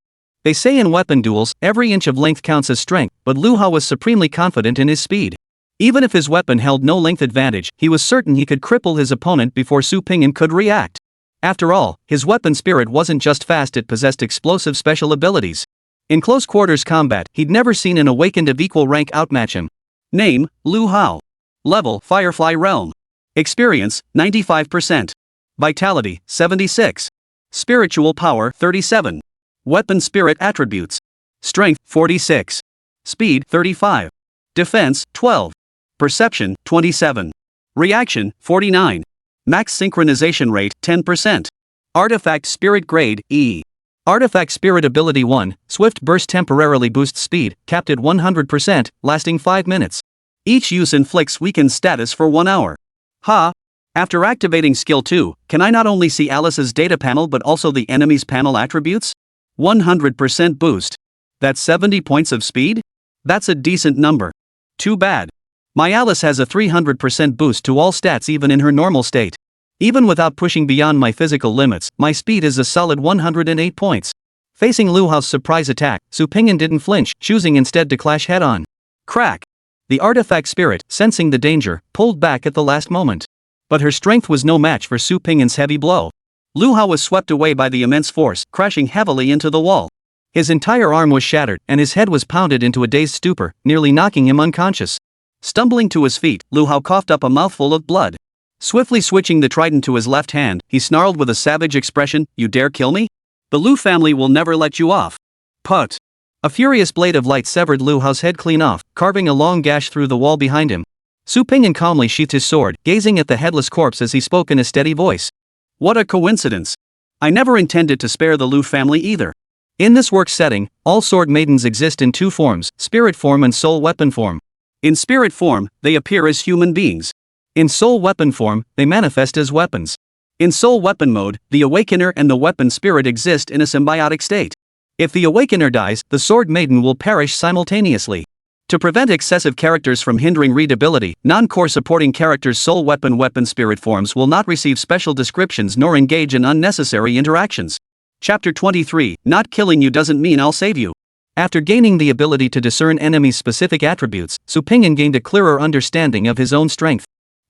They say in weapon duels, every inch of length counts as strength, but Lu Hao was supremely confident in his speed. Even if his weapon held no length advantage, he was certain he could cripple his opponent before Su Pingyan could react. After all, his weapon spirit wasn't just fast, it possessed explosive special abilities. In close quarters combat, he'd never seen an awakened of equal rank outmatch him. Name, Lu Hao. Level, Firefly Realm. Experience, 95%. Vitality, 76. Spiritual power, 37. Weapon spirit attributes. Strength, 46. Speed 35. Defense 12. Perception 27. Reaction 49. Max synchronization rate 10%. Artifact Spirit Grade E. Artifact Spirit Ability 1, Swift Burst temporarily boosts speed, capped at 100%, lasting 5 minutes. Each use inflicts weakened status for 1 hour. Ha! After activating Skill 2, can I not only see Alice's data panel but also the enemy's panel attributes? 100% boost. That's 70 points of speed? That's a decent number. Too bad. My Alice has a 300% boost to all stats even in her normal state. Even without pushing beyond my physical limits, my speed is a solid 108 points. Facing Lu Hao's surprise attack, Su Pingyan didn't flinch, choosing instead to clash head-on. Crack! The artifact spirit, sensing the danger, pulled back at the last moment. But her strength was no match for Su Pingyan's heavy blow. Lu Hao was swept away by the immense force, crashing heavily into the wall. His entire arm was shattered, and his head was pounded into a dazed stupor, nearly knocking him unconscious. Stumbling to his feet, Lu Hao coughed up a mouthful of blood. Swiftly switching the trident to his left hand, he snarled with a savage expression, "You dare kill me? The Lu family will never let you off." Put! A furious blade of light severed Lu Hao's head clean off, carving a long gash through the wall behind him. Su Pingyan calmly sheathed his sword, gazing at the headless corpse as he spoke in a steady voice. What a coincidence! I never intended to spare the Lu family either. In this work setting, all sword maidens exist in 2 forms, spirit form and soul weapon form. In spirit form, they appear as human beings. In soul weapon form, they manifest as weapons. In soul weapon mode, the awakener and the weapon spirit exist in a symbiotic state. If the awakener dies, the sword maiden will perish simultaneously. To prevent excessive characters from hindering readability, non-core supporting characters' soul weapon spirit forms will not receive special descriptions nor engage in unnecessary interactions. Chapter 23, Not killing you doesn't mean I'll save you. After gaining the ability to discern enemies' specific attributes, Su Pingyan gained a clearer understanding of his own strength.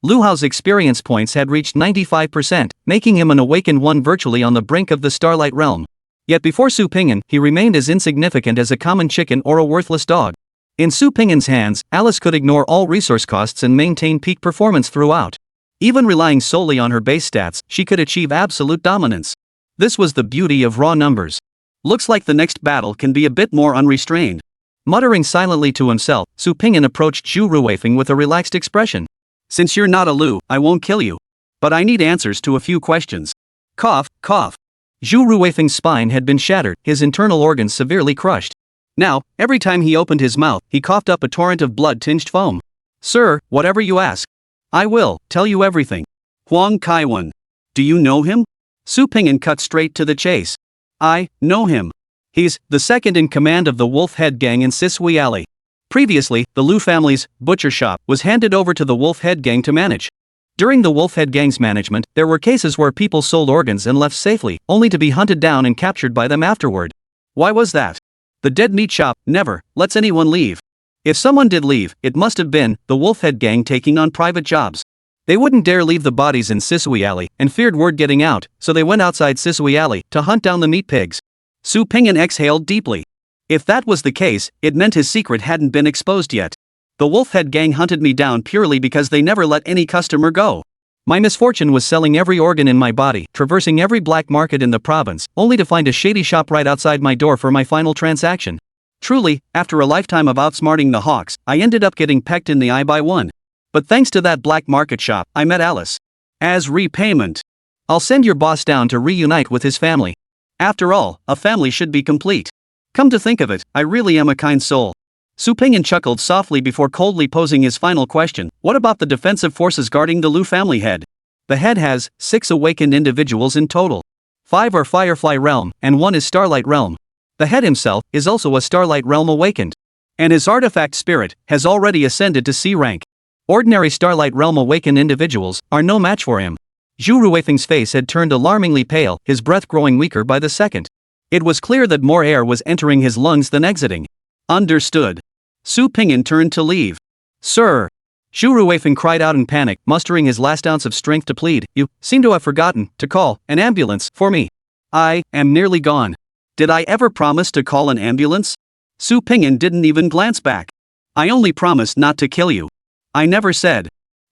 Lu Hao's experience points had reached 95%, making him an awakened one virtually on the brink of the Starlight Realm. Yet before Su Pingyan, he remained as insignificant as a common chicken or a worthless dog. In Su Pingyan's hands, Alice could ignore all resource costs and maintain peak performance throughout. Even relying solely on her base stats, she could achieve absolute dominance. This was the beauty of raw numbers. Looks like the next battle can be a bit more unrestrained. Muttering silently to himself, Su Pingyan approached Zhu Ruifeng with a relaxed expression. Since you're not a Lu, I won't kill you. But I need answers to a few questions. Cough, cough. Zhu Ruifeng's spine had been shattered, his internal organs severely crushed. Now, every time he opened his mouth, he coughed up a torrent of blood-tinged foam. Sir, whatever you ask. I will tell you everything. Huang Kaiwan. Do you know him? Su Pingyan cut straight to the chase. I know him. He's the second in command of the Wolf Head Gang in Sisui Alley. Previously, the Lu family's butcher shop was handed over to the Wolf Head Gang to manage. During the Wolf Head Gang's management, there were cases where people sold organs and left safely, only to be hunted down and captured by them afterward. Why was that? The dead meat shop never lets anyone leave. If someone did leave, it must have been the Wolf Head Gang taking on private jobs. They wouldn't dare leave the bodies in Sisui Alley and feared word getting out, so they went outside Sisui Alley to hunt down the meat pigs. Su Pingyan exhaled deeply. If that was the case, it meant his secret hadn't been exposed yet. The Wolfhead Gang hunted me down purely because they never let any customer go. My misfortune was selling every organ in my body, traversing every black market in the province, only to find a shady shop right outside my door for my final transaction. Truly, after a lifetime of outsmarting the hawks, I ended up getting pecked in the eye by one. But thanks to that black market shop, I met Alice. As repayment, I'll send your boss down to reunite with his family. After all, a family should be complete. Come to think of it, I really am a kind soul. Su Pingyan chuckled softly before coldly posing his final question. What about the defensive forces guarding the Lu family head? The head has 6 awakened individuals in total. 5 are Firefly Realm, and 1 is Starlight Realm. The head himself is also a Starlight Realm awakened. And his artifact spirit has already ascended to C rank. Ordinary Starlight Realm awakened individuals are no match for him. Zhu Ruifeng's face had turned alarmingly pale, his breath growing weaker by the second. It was clear that more air was entering his lungs than exiting. Understood. Su Pingyan turned to leave. Sir! Zhu Ruifeng cried out in panic, mustering his last ounce of strength to plead. You seem to have forgotten to call an ambulance for me. I am nearly gone. Did I ever promise to call an ambulance? Su Pingyan didn't even glance back. I only promised not to kill you. I never said.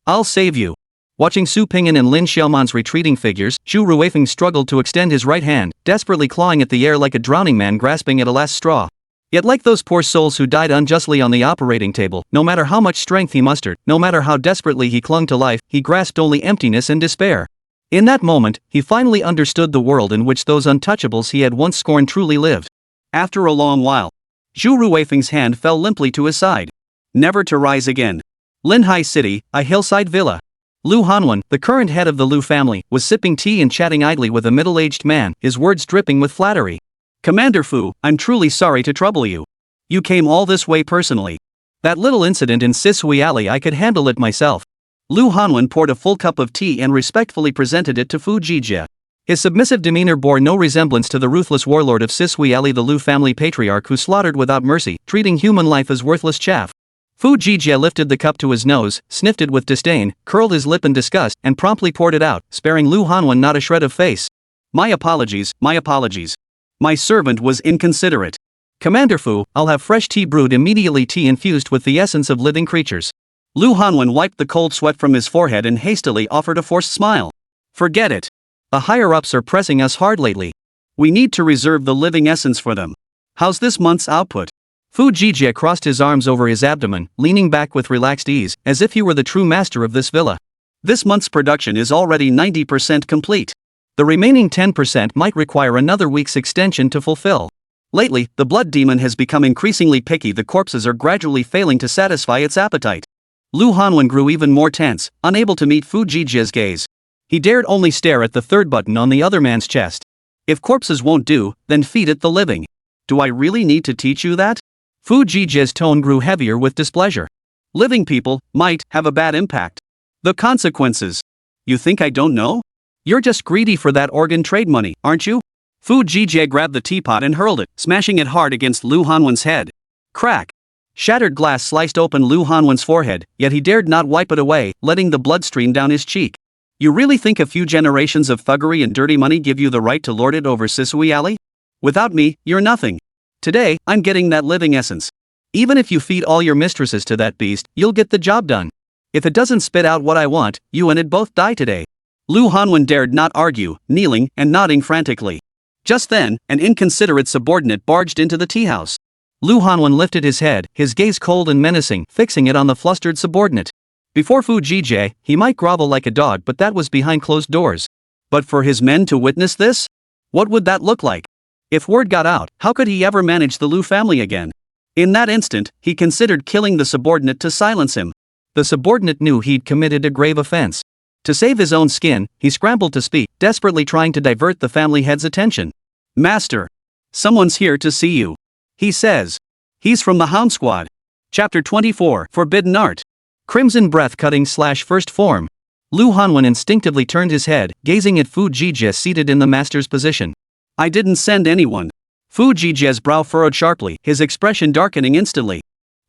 I'll save you. Watching Su Pingyan and Lin Xiaoman's retreating figures, Zhu Ruifeng struggled to extend his right hand, desperately clawing at the air like a drowning man grasping at a last straw. Yet like those poor souls who died unjustly on the operating table, no matter how much strength he mustered, no matter how desperately he clung to life, he grasped only emptiness and despair. In that moment, he finally understood the world in which those untouchables he had once scorned truly lived. After a long while, Zhu Ruifeng's hand fell limply to his side. Never to rise again. Linhai City, a hillside villa. Lu Hanwen, the current head of the Lu family, was sipping tea and chatting idly with a middle-aged man, his words dripping with flattery. Commander Fu, I'm truly sorry to trouble you. You came all this way personally. That little incident in Sisui Alley, I could handle it myself. Lu Hanwen poured a full cup of tea and respectfully presented it to Fu Jijie. His submissive demeanor bore no resemblance to the ruthless warlord of Sisui Alley, the Lu family patriarch who slaughtered without mercy, treating human life as worthless chaff. Fu Jijie lifted the cup to his nose, sniffed it with disdain, curled his lip in disgust, and promptly poured it out, sparing Lu Hanwen not a shred of face. My apologies, my apologies. My servant was inconsiderate. Commander Fu, I'll have fresh tea brewed immediately, tea infused with the essence of living creatures. Lu Hanwen wiped the cold sweat from his forehead and hastily offered a forced smile. Forget it. The higher-ups are pressing us hard lately. We need to reserve the living essence for them. How's this month's output? Fu Jijie crossed his arms over his abdomen, leaning back with relaxed ease, as if he were the true master of this villa. This month's production is already 90% complete. The remaining 10% might require another week's extension to fulfill. Lately, the blood demon has become increasingly picky. The corpses are gradually failing to satisfy its appetite. Lu Hanwen grew even more tense, unable to meet Fu Jijie's gaze. He dared only stare at the third button on the other man's chest. If corpses won't do, then feed it the living. Do I really need to teach you that? Fu Jijie's tone grew heavier with displeasure. Living people might have a bad impact. The consequences. You think I don't know? You're just greedy for that organ trade money, aren't you? Fu Jijie grabbed the teapot and hurled it, smashing it hard against Lu Hanwen's head. Crack! Shattered glass sliced open Lu Hanwen's forehead, yet he dared not wipe it away, letting the blood stream down his cheek. You really think a few generations of thuggery and dirty money give you the right to lord it over Sisui Alley? Without me, you're nothing. Today, I'm getting that living essence. Even if you feed all your mistresses to that beast, you'll get the job done. If it doesn't spit out what I want, you and it both die today. Lu Hanwen dared not argue, kneeling and nodding frantically. Just then, an inconsiderate subordinate barged into the tea house. Lu Hanwen lifted his head, his gaze cold and menacing, fixing it on the flustered subordinate. Before Fu Jijie, he might grovel like a dog, but that was behind closed doors. But for his men to witness this? What would that look like? If word got out, how could he ever manage the Lu family again? In that instant, he considered killing the subordinate to silence him. The subordinate knew he'd committed a grave offense. To save his own skin, he scrambled to speak, desperately trying to divert the family head's attention. Master! Someone's here to see you. He says. He's from the Hound Squad. Chapter 24, Forbidden Art. Crimson Breath Cutting / First Form. Lu Hanwen instinctively turned his head, gazing at Fu Jijie seated in the master's position. I didn't send anyone. Fu Jijie's brow furrowed sharply, his expression darkening instantly.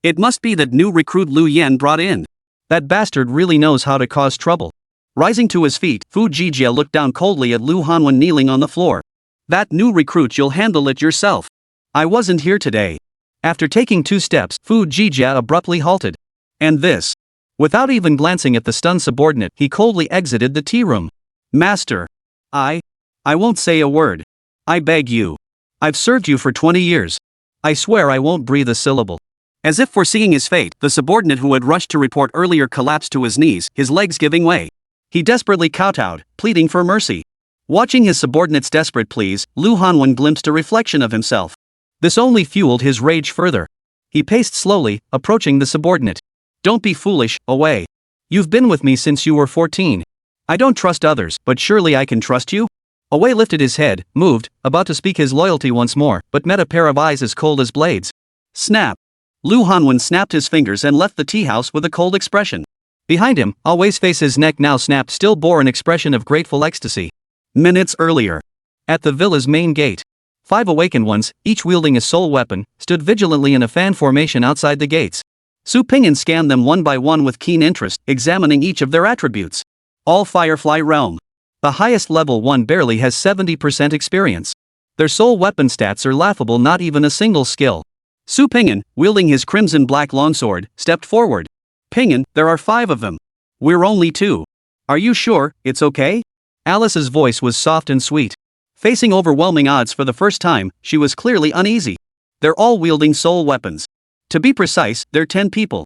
It must be that new recruit Lu Yan brought in. That bastard really knows how to cause trouble. Rising to his feet, Fu Jijie looked down coldly at Lu Hanwen kneeling on the floor. That new recruit, you'll handle it yourself. I wasn't here today. After taking 2 steps, Fu Jijie abruptly halted. And this. Without even glancing at the stunned subordinate, he coldly exited the tea room. Master. I won't say a word. I beg you. I've served you for 20 years. I swear I won't breathe a syllable. As if foreseeing his fate, the subordinate who had rushed to report earlier collapsed to his knees, his legs giving way. He desperately kowtowed, pleading for mercy. Watching his subordinate's desperate pleas, Lu Hanwen glimpsed a reflection of himself. This only fueled his rage further. He paced slowly, approaching the subordinate. Don't be foolish, Away. You've been with me since you were 14. I don't trust others, but surely I can trust you? Away lifted his head, moved, about to speak his loyalty once more, but met a pair of eyes as cold as blades. Snap! Lu Hanwen snapped his fingers and left the tea house with a cold expression. Behind him, Away's face, his neck now snapped, still bore an expression of grateful ecstasy. Minutes earlier. At the villa's main gate. 5 awakened ones, each wielding a soul weapon, stood vigilantly in a fan formation outside the gates. Su Pingyan scanned them one by one with keen interest, examining each of their attributes. All Firefly Realm. The highest level one barely has 70% experience. Their soul weapon stats are laughable, not even a single skill. Su Pingyan, wielding his crimson black longsword, stepped forward. Pingyan, there are 5 of them. We're only 2. Are you sure it's okay? Alice's voice was soft and sweet. Facing overwhelming odds for the first time, she was clearly uneasy. They're all wielding soul weapons. To be precise, they're 10 people.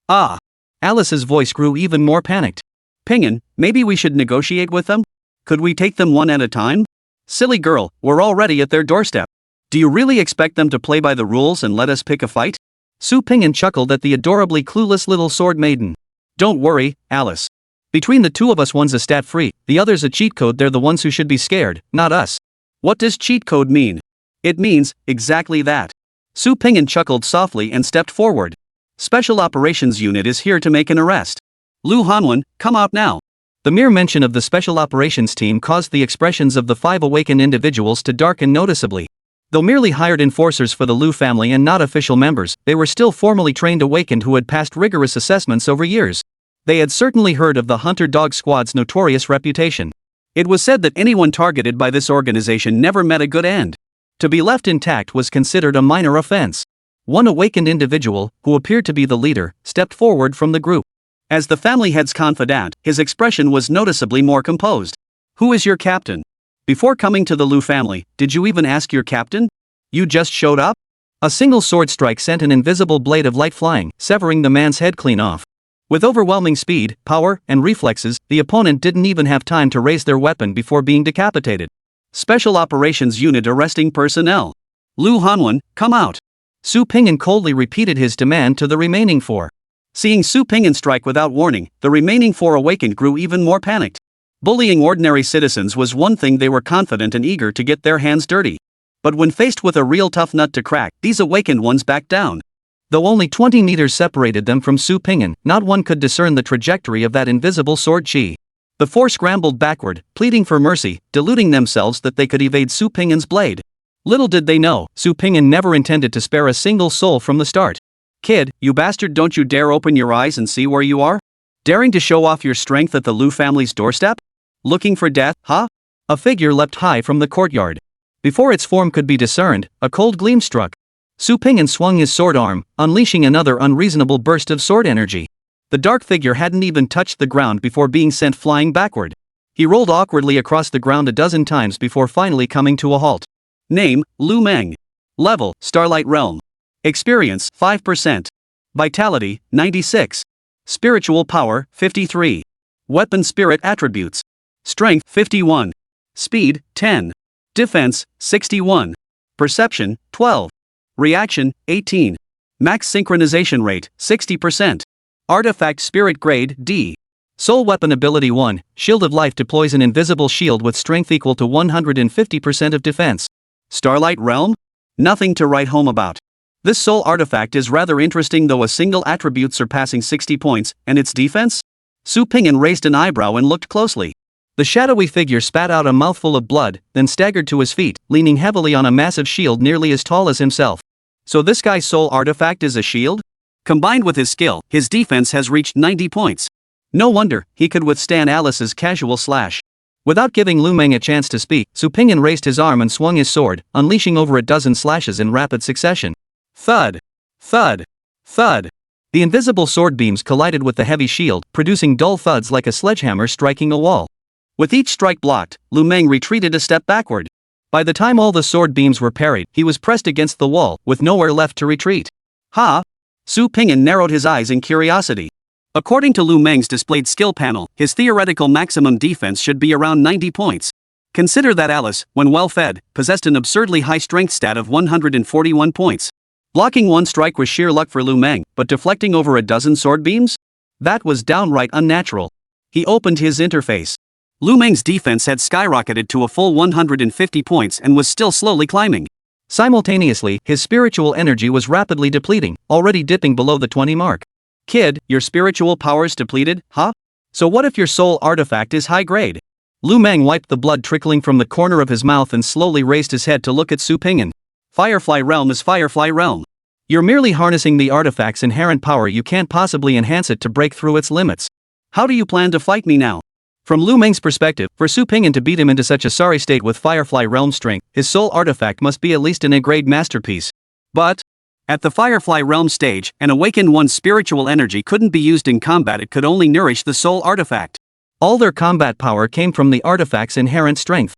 Ah. Alice's voice grew even more panicked. Pingin, maybe we should negotiate with them? Could we take them one at a time? Silly girl, we're already at their doorstep. Do you really expect them to play by the rules and let us pick a fight? Su Pingin chuckled at the adorably clueless little sword maiden. Don't worry, Alice. Between the two of us, one's a stat free, the other's a cheat code. They're the ones who should be scared, not us. What does cheat code mean? It means exactly that. Su Pingin chuckled softly and stepped forward. Special Operations Unit is here to make an arrest. Lu Hanwen, come out now. The mere mention of the Special Operations Team caused the expressions of the 5 awakened individuals to darken noticeably. Though merely hired enforcers for the Lu family and not official members, they were still formally trained awakened who had passed rigorous assessments over years. They had certainly heard of the Hunter Dog Squad's notorious reputation. It was said that anyone targeted by this organization never met a good end. To be left intact was considered a minor offense. One awakened individual, who appeared to be the leader, stepped forward from the group. As the family head's confidant, his expression was noticeably more composed. Who is your captain? Before coming to the Lu family, did you even ask your captain? You just showed up? A single sword strike sent an invisible blade of light flying, severing the man's head clean off. With overwhelming speed, power, and reflexes, the opponent didn't even have time to raise their weapon before being decapitated. Special Operations Unit arresting personnel. Lu Hanwen, come out. Su Pingin coldly repeated his demand to the remaining 4. Seeing Su Pingin strike without warning, the remaining 4 awakened grew even more panicked. Bullying ordinary citizens was one thing. They were confident and eager to get their hands dirty. But when faced with a real tough nut to crack, these awakened ones backed down. Though only 20 meters separated them from Su Pingin, not one could discern the trajectory of that invisible sword chi. The 4 scrambled backward, pleading for mercy, deluding themselves that they could evade Su Pingin's blade. Little did they know, Su Pingin never intended to spare a single soul from the start. Kid, you bastard, don't you dare open your eyes and see where you are? Daring to show off your strength at the Lu family's doorstep? Looking for death, huh? A figure leapt high from the courtyard. Before its form could be discerned, a cold gleam struck. Su Pingin swung his sword arm, unleashing another unreasonable burst of sword energy. The dark figure hadn't even touched the ground before being sent flying backward. He rolled awkwardly across the ground a dozen times before finally coming to a halt. Name, Lu Meng. Level, Starlight Realm. Experience, 5%. Vitality, 96. Spiritual power, 53. Weapon spirit attributes. Strength, 51. Speed, 10. Defense, 61. Perception, 12. Reaction, 18. Max synchronization rate, 60%. Artifact spirit grade, D. Soul weapon ability 1, Shield of Life deploys an invisible shield with strength equal to 150% of defense. Starlight Realm? Nothing to write home about. This soul artifact is rather interesting, though a single attribute surpassing 60 points, and its defense? Su Pingin raised an eyebrow and looked closely. The shadowy figure spat out a mouthful of blood, then staggered to his feet, leaning heavily on a massive shield nearly as tall as himself. So this guy's soul artifact is a shield? Combined with his skill, his defense has reached 90 points. No wonder he could withstand Alice's casual slash. Without giving Lu Meng a chance to speak, Su Pingin raised his arm and swung his sword, unleashing over a dozen slashes in rapid succession. Thud! Thud! Thud! The invisible sword beams collided with the heavy shield, producing dull thuds like a sledgehammer striking a wall. With each strike blocked, Lu Meng retreated a step backward. By the time all the sword beams were parried, he was pressed against the wall, with nowhere left to retreat. Ha! Su Pingin narrowed his eyes in curiosity. According to Lu Meng's displayed skill panel, his theoretical maximum defense should be around 90 points. Consider that Alice, when well fed, possessed an absurdly high strength stat of 141 points. Blocking one strike was sheer luck for Lu Meng, but deflecting over a dozen sword beams? That was downright unnatural. He opened his interface. Lu Meng's defense had skyrocketed to a full 150 points and was still slowly climbing. Simultaneously, his spiritual energy was rapidly depleting, already dipping below the 20 mark. Kid, your spiritual power's depleted, huh? So what if your soul artifact is high grade? Lu Meng wiped the blood trickling from the corner of his mouth and slowly raised his head to look at Su Pingin. Firefly Realm is Firefly Realm. You're merely harnessing the artifact's inherent power. You can't possibly enhance it to break through its limits. How do you plan to fight me now? From Lu Meng's perspective, for Su Pingin to beat him into such a sorry state with Firefly Realm strength, his soul artifact must be at least an A-grade masterpiece. But at the Firefly Realm stage, an awakened one's spiritual energy couldn't be used in combat. It could only nourish the soul artifact. All their combat power came from the artifact's inherent strength.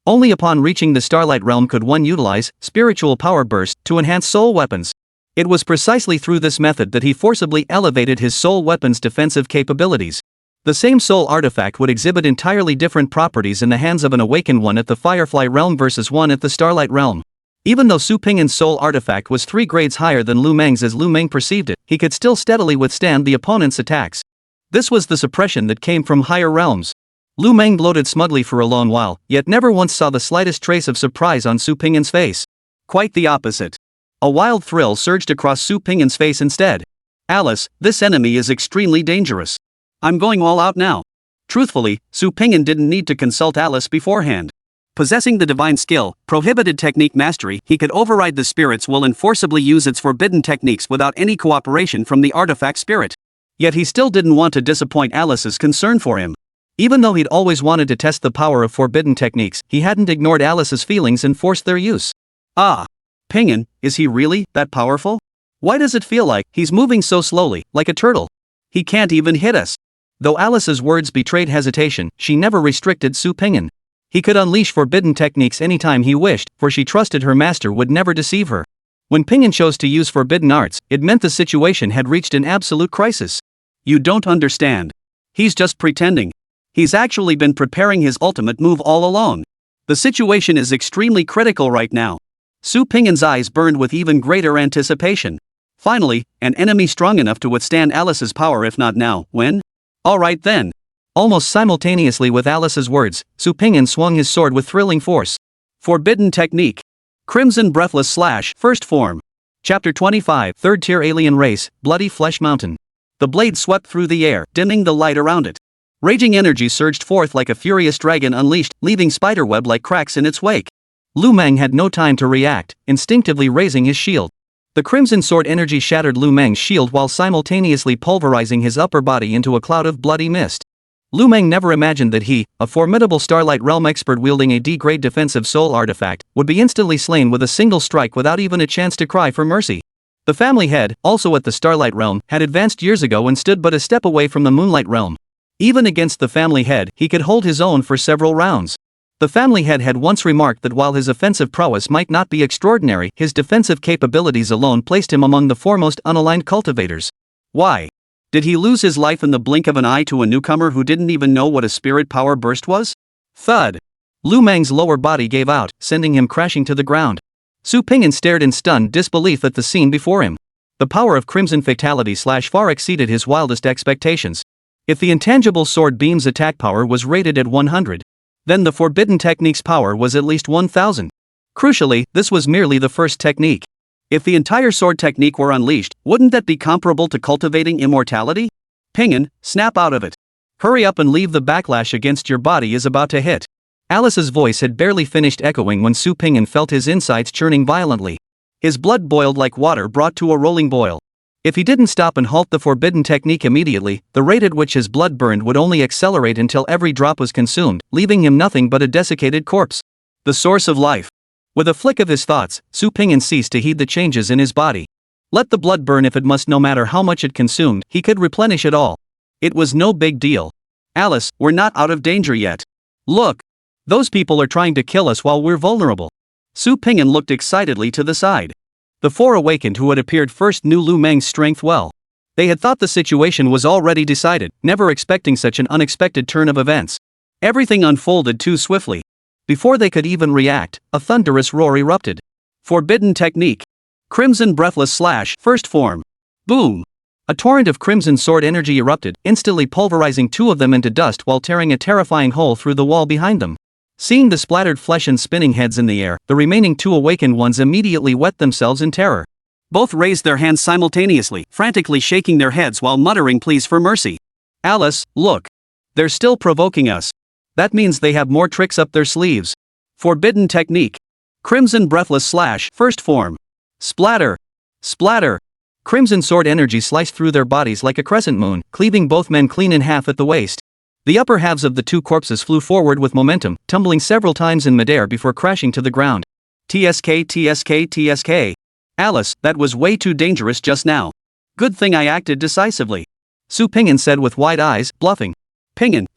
Only upon reaching the Starlight Realm could one utilize spiritual power burst to enhance soul weapons. It was precisely through this method that he forcibly elevated his soul weapon's defensive capabilities. The same soul artifact would exhibit entirely different properties in the hands of an awakened one at the Firefly Realm versus one at the Starlight Realm. Even though Su Ping'an's soul artifact was 3 grades higher than Lu Meng's as Lu Meng perceived it, he could still steadily withstand the opponent's attacks. This was the suppression that came from higher realms. Lu Meng gloated smugly for a long while, yet never once saw the slightest trace of surprise on Su Ping'an's face. Quite the opposite. A wild thrill surged across Su Ping'an's face instead. Alice, this enemy is extremely dangerous. I'm going all out now. Truthfully, Su Ping'an didn't need to consult Alice beforehand. Possessing the divine skill, prohibited technique mastery, he could override the spirit's will and forcibly use its forbidden techniques without any cooperation from the artifact spirit. Yet he still didn't want to disappoint Alice's concern for him. Even though he'd always wanted to test the power of forbidden techniques, he hadn't ignored Alice's feelings and forced their use. Ah. Ping'an, is he really that powerful? Why does it feel like he's moving so slowly, like a turtle? He can't even hit us. Though Alice's words betrayed hesitation, she never restricted Su Ping'an. He could unleash forbidden techniques anytime he wished, for she trusted her master would never deceive her. When Ping'an chose to use forbidden arts, it meant the situation had reached an absolute crisis. You don't understand. He's just pretending. He's actually been preparing his ultimate move all along. The situation is extremely critical right now. Su Ping'an's eyes burned with even greater anticipation. Finally, an enemy strong enough to withstand Alice's power, if not now, when? Alright then. Almost simultaneously with Alice's words, Su Ping'an swung his sword with thrilling force. Forbidden technique. Crimson Breathless Slash, First Form. Chapter 25, 3rd Tier Alien Race, Bloody Flesh Mountain. The blade swept through the air, dimming the light around it. Raging energy surged forth like a furious dragon unleashed, leaving spiderweb-like cracks in its wake. Lu Meng had no time to react, instinctively raising his shield. The crimson sword energy shattered Lu Meng's shield while simultaneously pulverizing his upper body into a cloud of bloody mist. Lu Meng never imagined that he, a formidable Starlight Realm expert wielding a D-grade defensive soul artifact, would be instantly slain with a single strike without even a chance to cry for mercy. The family head, also at the Starlight Realm, had advanced years ago and stood but a step away from the Moonlight Realm. Even against the family head, he could hold his own for several rounds. The family head had once remarked that while his offensive prowess might not be extraordinary, his defensive capabilities alone placed him among the foremost unaligned cultivators. Why? Did he lose his life in the blink of an eye to a newcomer who didn't even know what a spirit power burst was? Thud. Lu Meng's lower body gave out, sending him crashing to the ground. Su Ping'an stared in stunned disbelief at the scene before him. The power of Crimson Fatality far exceeded his wildest expectations. If the intangible sword beam's attack power was rated at 100, then the forbidden technique's power was at least 1000. Crucially, this was merely the first technique. If the entire sword technique were unleashed, wouldn't that be comparable to cultivating immortality? Ping'an, snap out of it. Hurry up and leave, the backlash against your body is about to hit. Alice's voice had barely finished echoing when Su Ping'an felt his insides churning violently. His blood boiled like water brought to a rolling boil. If he didn't stop and halt the forbidden technique immediately, the rate at which his blood burned would only accelerate until every drop was consumed, leaving him nothing but a desiccated corpse. The source of life. With a flick of his thoughts, Su Ping'an ceased to heed the changes in his body. Let the blood burn if it must, no matter how much it consumed, he could replenish it all. It was no big deal. Alice, we're not out of danger yet. Look! Those people are trying to kill us while we're vulnerable. Su Ping'an looked excitedly to the side. The four awakened who had appeared first knew Lu Meng's strength well. They had thought the situation was already decided, never expecting such an unexpected turn of events. Everything unfolded too swiftly. Before they could even react, a thunderous roar erupted. Forbidden technique. Crimson Breathless Slash, First Form. Boom! A torrent of crimson sword energy erupted, instantly pulverizing two of them into dust while tearing a terrifying hole through the wall behind them. Seeing the splattered flesh and spinning heads in the air, the remaining two awakened ones immediately wet themselves in terror. Both raised their hands simultaneously, frantically shaking their heads while muttering pleas for mercy. Alice, look! They're still provoking us. That means they have more tricks up their sleeves. Forbidden technique. Crimson Breathless Slash, First Form. Splatter! Splatter! Crimson sword energy sliced through their bodies like a crescent moon, cleaving both men clean in half at the waist. The upper halves of the two corpses flew forward with momentum, tumbling several times in midair before crashing to the ground. TSK, TSK, TSK. Alice, that was way too dangerous just now. Good thing I acted decisively. Su Ping'an said with wide eyes, bluffing. Ping'an,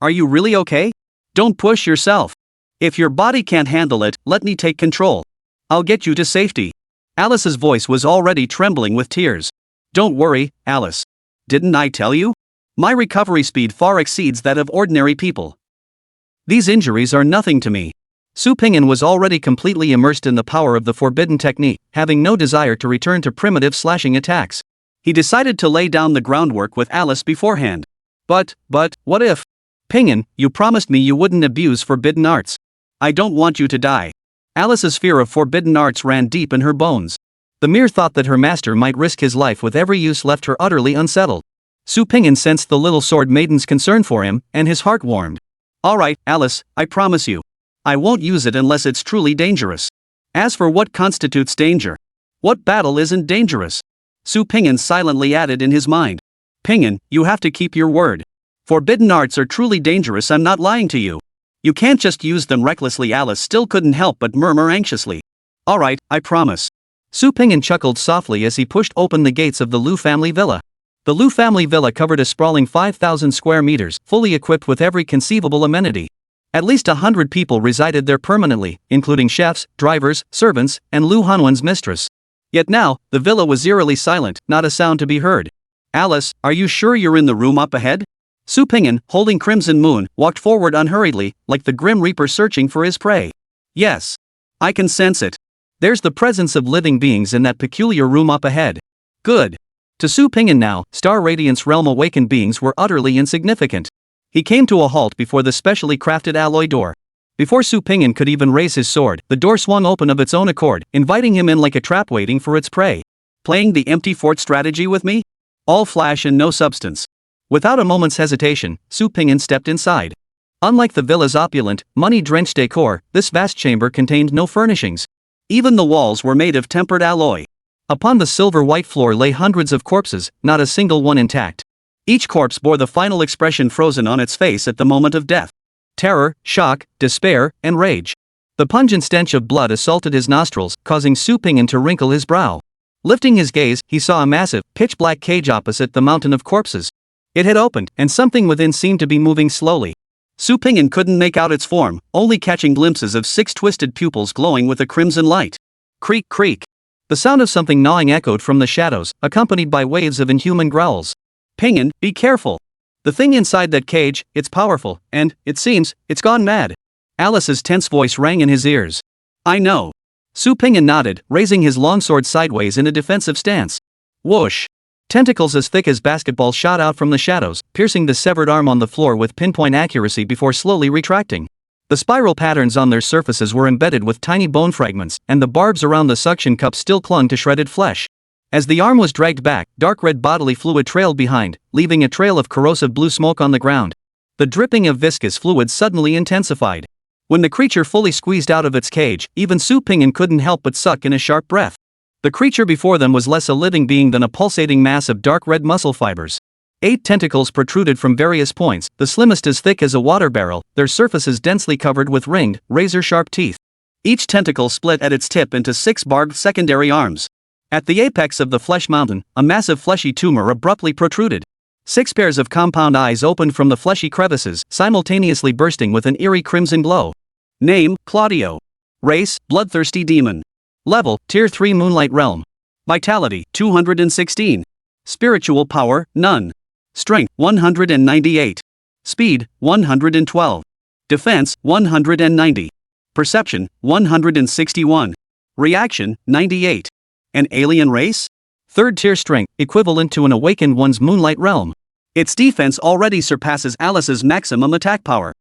are you really okay? Don't push yourself. If your body can't handle it, let me take control. I'll get you to safety. Alice's voice was already trembling with tears. Don't worry, Alice. Didn't I tell you? My recovery speed far exceeds that of ordinary people. These injuries are nothing to me. Su Ping'an was already completely immersed in the power of the forbidden technique, having no desire to return to primitive slashing attacks. He decided to lay down the groundwork with Alice beforehand. But, what if? Ping'an, you promised me you wouldn't abuse forbidden arts. I don't want you to die. Alice's fear of forbidden arts ran deep in her bones. The mere thought that her master might risk his life with every use left her utterly unsettled. Su Ping'an sensed the little sword maiden's concern for him, and his heart warmed. All right, Alice, I promise you. I won't use it unless it's truly dangerous. As for what constitutes danger? What battle isn't dangerous? Su Ping'an silently added in his mind. Ping'an, you have to keep your word. Forbidden arts are truly dangerous, I'm not lying to you. You can't just use them recklessly. Alice still couldn't help but murmur anxiously. All right, I promise. Su Ping'an chuckled softly as he pushed open the gates of the Liu family villa. The Liu family villa covered a sprawling 5,000 square meters, fully equipped with every conceivable amenity. At least 100 people resided there permanently, including chefs, drivers, servants, and Liu Hanwen's mistress. Yet now, the villa was eerily silent, not a sound to be heard. Alice, are you sure you're in the room up ahead? Su Ping'an, holding Crimson Moon, walked forward unhurriedly, like the Grim Reaper searching for his prey. Yes. I can sense it. There's the presence of living beings in that peculiar room up ahead. Good. To Su Ping'an now, Star Radiance realm awakened beings were utterly insignificant. He came to a halt before the specially crafted alloy door. Before Su Ping'an could even raise his sword, the door swung open of its own accord, inviting him in like a trap waiting for its prey. Playing the empty fort strategy with me? All flash and no substance. Without a moment's hesitation, Su Ping'an stepped inside. Unlike the villa's opulent, money-drenched decor, this vast chamber contained no furnishings. Even the walls were made of tempered alloy. Upon the silver-white floor lay hundreds of corpses, not a single one intact. Each corpse bore the final expression frozen on its face at the moment of death. Terror, shock, despair, and rage. The pungent stench of blood assaulted his nostrils, causing Su Ping'an to wrinkle his brow. Lifting his gaze, he saw a massive, pitch-black cage opposite the mountain of corpses. It had opened, and something within seemed to be moving slowly. Su Ping'an couldn't make out its form, only catching glimpses of 6 twisted pupils glowing with a crimson light. Creak, creak. The sound of something gnawing echoed from the shadows, accompanied by waves of inhuman growls. Ping'an, be careful. The thing inside that cage, it's powerful, and, it seems, it's gone mad. Alice's tense voice rang in his ears. I know. Su Ping'an nodded, raising his longsword sideways in a defensive stance. Whoosh. Tentacles as thick as basketballs shot out from the shadows, piercing the severed arm on the floor with pinpoint accuracy before slowly retracting. The spiral patterns on their surfaces were embedded with tiny bone fragments, and the barbs around the suction cup still clung to shredded flesh. As the arm was dragged back, dark red bodily fluid trailed behind, leaving a trail of corrosive blue smoke on the ground. The dripping of viscous fluid suddenly intensified. When the creature fully squeezed out of its cage, even Su Ping'an couldn't help but suck in a sharp breath. The creature before them was less a living being than a pulsating mass of dark red muscle fibers. 8 tentacles protruded from various points, the slimmest as thick as a water barrel, their surfaces densely covered with ringed, razor-sharp teeth. Each tentacle split at its tip into 6 barbed secondary arms. At the apex of the flesh mountain, a massive fleshy tumor abruptly protruded. 6 pairs of compound eyes opened from the fleshy crevices, simultaneously bursting with an eerie crimson glow. Name, Claudio. Race, bloodthirsty demon. Level, Tier 3 Moonlight Realm. Vitality, 216. Spiritual power, none. Strength, 198. Speed, 112. Defense, 190. Perception, 161. Reaction, 98. An alien race? 3rd tier strength, equivalent to an awakened one's moonlight realm. Its defense already surpasses Alice's maximum attack power.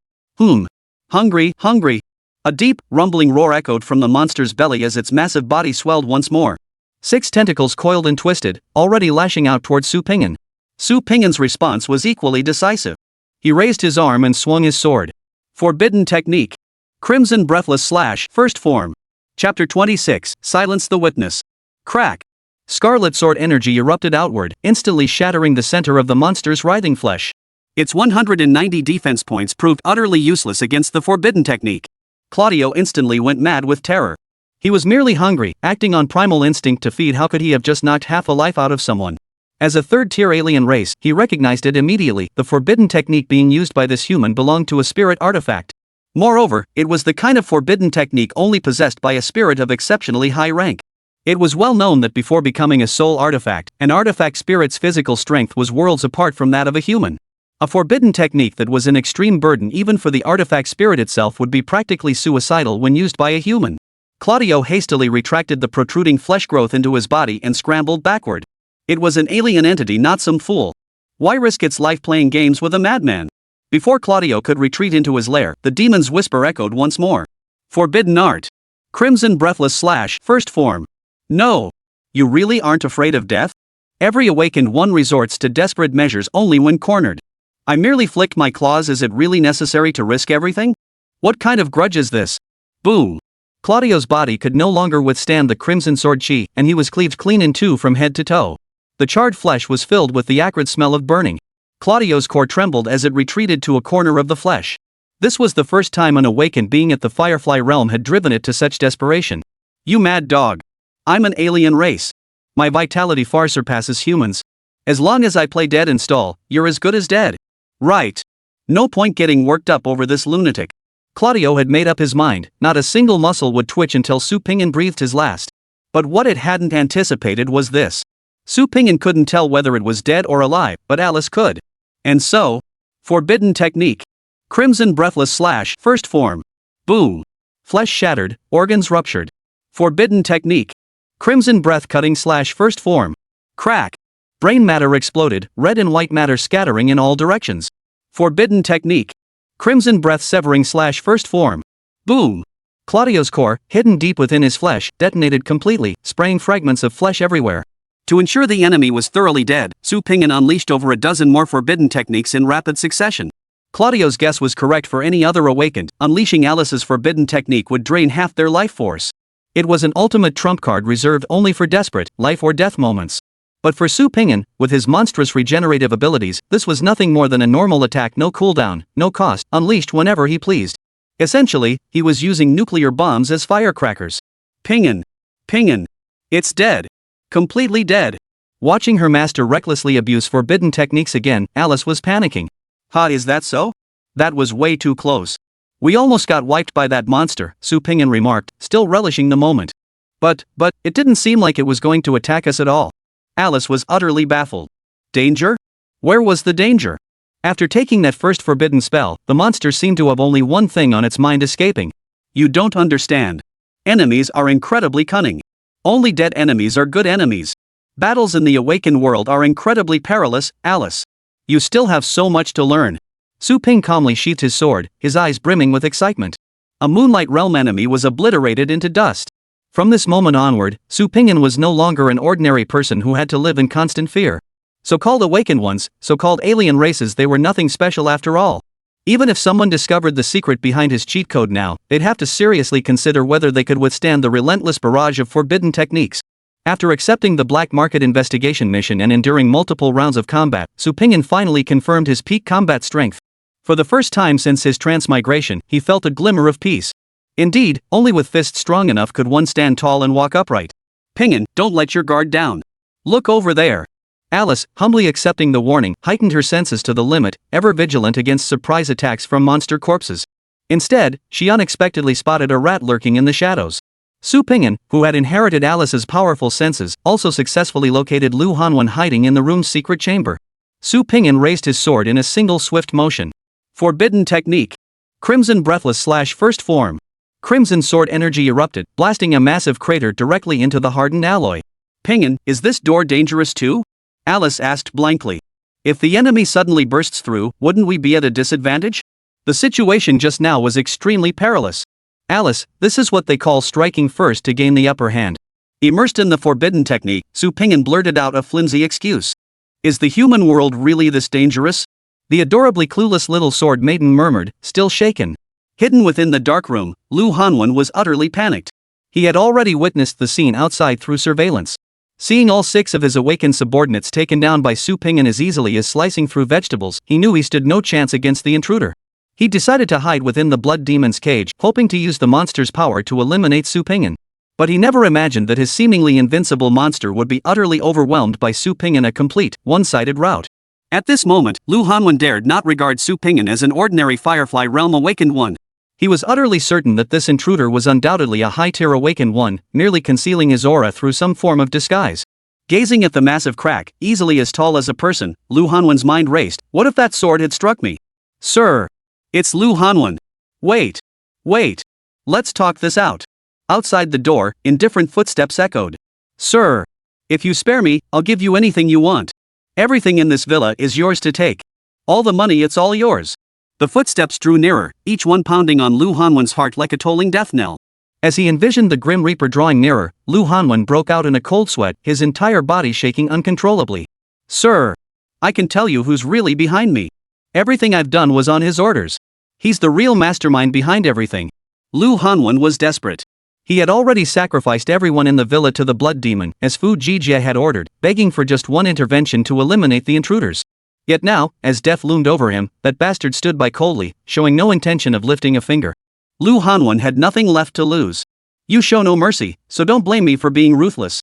Hungry, hungry. A deep, rumbling roar echoed from the monster's belly as its massive body swelled once more. 6 tentacles coiled and twisted, already lashing out towards Su Ping'an. Su Ping'an's response was equally decisive. He raised his arm and swung his sword. Forbidden technique. Crimson Breathless Slash, First Form. Chapter 26, Silence the Witness. Crack. Scarlet sword energy erupted outward, instantly shattering the center of the monster's writhing flesh. Its 190 defense points proved utterly useless against the forbidden technique. Claudio instantly went mad with terror. He was merely hungry, acting on primal instinct to feed. How could he have just knocked half a life out of someone? As a 3rd-tier alien race, he recognized it immediately. The forbidden technique being used by this human belonged to a spirit artifact. Moreover, it was the kind of forbidden technique only possessed by a spirit of exceptionally high rank. It was well known that before becoming a soul artifact, an artifact spirit's physical strength was worlds apart from that of a human. A forbidden technique that was an extreme burden even for the artifact spirit itself would be practically suicidal when used by a human. Claudio hastily retracted the protruding flesh growth into his body and scrambled backward. It was an alien entity, not some fool. Why risk its life playing games with a madman? Before Claudio could retreat into his lair, the demon's whisper echoed once more. Forbidden art. Crimson breathless / first form. No. You really aren't afraid of death? Every awakened one resorts to desperate measures only when cornered. I merely flicked my claws. Is it really necessary to risk everything? What kind of grudge is this? Boom. Claudio's body could no longer withstand the crimson sword chi, and he was cleaved clean in two from head to toe. The charred flesh was filled with the acrid smell of burning. Claudio's core trembled as it retreated to a corner of the flesh. This was the first time an awakened being at the Firefly realm had driven it to such desperation. You mad dog. I'm an alien race. My vitality far surpasses humans. As long as I play dead and stall, you're as good as dead. Right. No point getting worked up over this lunatic. Claudio had made up his mind, not a single muscle would twitch until Su Pingyan breathed his last. But what it hadn't anticipated was this. Su Pingyan couldn't tell whether it was dead or alive, but Alice could. And so, forbidden technique. Crimson breathless / first form. Boom. Flesh shattered, organs ruptured. Forbidden technique. Crimson breath cutting / first form. Crack. Brain matter exploded, red and white matter scattering in all directions. Forbidden technique. Crimson breath severing / first form. Boom. Claudio's core, hidden deep within his flesh, detonated completely, spraying fragments of flesh everywhere. To ensure the enemy was thoroughly dead, Su Pingyan unleashed over a dozen more forbidden techniques in rapid succession. Claudio's guess was correct for any other awakened. Unleashing Alice's forbidden technique would drain half their life force. It was an ultimate trump card reserved only for desperate, life or death moments. But for Su Pingyan, with his monstrous regenerative abilities, this was nothing more than a normal attack, no cooldown, no cost, unleashed whenever he pleased. Essentially, he was using nuclear bombs as firecrackers. Pingyan. Pingyan. It's dead. Completely dead. Watching her master recklessly abuse forbidden techniques again, Alice was panicking. Is that so? That was way too close. We almost got wiped by that monster, Su Pingyan remarked, still relishing the moment. But, it didn't seem like it was going to attack us at all. Alice was utterly baffled. Danger? Where was the danger? After taking that first forbidden spell, the monster seemed to have only one thing on its mind: escaping. You don't understand. Enemies are incredibly cunning. Only dead enemies are good enemies. Battles in the awakened world are incredibly perilous, Alice. You still have so much to learn. Su Ping calmly sheathed his sword, his eyes brimming with excitement. A Moonlight Realm enemy was obliterated into dust. From this moment onward, Su Pingyan was no longer an ordinary person who had to live in constant fear. So-called awakened ones, so-called alien races, they were nothing special after all. Even if someone discovered the secret behind his cheat code now, they'd have to seriously consider whether they could withstand the relentless barrage of forbidden techniques. After accepting the black market investigation mission and enduring multiple rounds of combat, Su Pingyan finally confirmed his peak combat strength. For the first time since his transmigration, he felt a glimmer of peace. Indeed, only with fists strong enough could one stand tall and walk upright. Pingyan, don't let your guard down. Look over there. Alice, humbly accepting the warning, heightened her senses to the limit, ever vigilant against surprise attacks from monster corpses. Instead, she unexpectedly spotted a rat lurking in the shadows. Su Pingyan, who had inherited Alice's powerful senses, also successfully located Lu Hanwen hiding in the room's secret chamber. Su Pingyan raised his sword in a single swift motion. Forbidden technique. Crimson breathless / first form. Crimson sword energy erupted, blasting a massive crater directly into the hardened alloy. Pingyan, is this door dangerous too? Alice asked blankly. If the enemy suddenly bursts through, wouldn't we be at a disadvantage? The situation just now was extremely perilous. Alice, this is what they call striking first to gain the upper hand. Immersed in the forbidden technique, Su Pingyan blurted out a flimsy excuse. Is the human world really this dangerous? The adorably clueless little sword maiden murmured, still shaken. Hidden within the dark room, Lu Hanwen was utterly panicked. He had already witnessed the scene outside through surveillance. Seeing all 6 of his awakened subordinates taken down by Su Pingyan as easily as slicing through vegetables, he knew he stood no chance against the intruder. He decided to hide within the blood demon's cage, hoping to use the monster's power to eliminate Su Pingyan. But he never imagined that his seemingly invincible monster would be utterly overwhelmed by Su Pingyan, a complete, one-sided rout. At this moment, Lu Hanwen dared not regard Su Pingyan as an ordinary Firefly Realm awakened one. He was utterly certain that this intruder was undoubtedly a high-tier awakened one, merely concealing his aura through some form of disguise. Gazing at the massive crack, easily as tall as a person, Lu Hanwen's mind raced. What if that sword had struck me? Sir! It's Lu Hanwen! Wait! Wait! Let's talk this out. Outside the door, indifferent footsteps echoed. Sir! If you spare me, I'll give you anything you want. Everything in this villa is yours to take. All the money, it's all yours. The footsteps drew nearer, each one pounding on Lu Hanwen's heart like a tolling death knell. As he envisioned the Grim Reaper drawing nearer, Lu Hanwen broke out in a cold sweat, his entire body shaking uncontrollably. Sir! I can tell you who's really behind me. Everything I've done was on his orders. He's the real mastermind behind everything. Lu Hanwen was desperate. He had already sacrificed everyone in the villa to the blood demon, as Fu Jijie had ordered, begging for just one intervention to eliminate the intruders. Yet now, as death loomed over him, that bastard stood by coldly, showing no intention of lifting a finger. Lu Hanwen had nothing left to lose. You show no mercy, so don't blame me for being ruthless.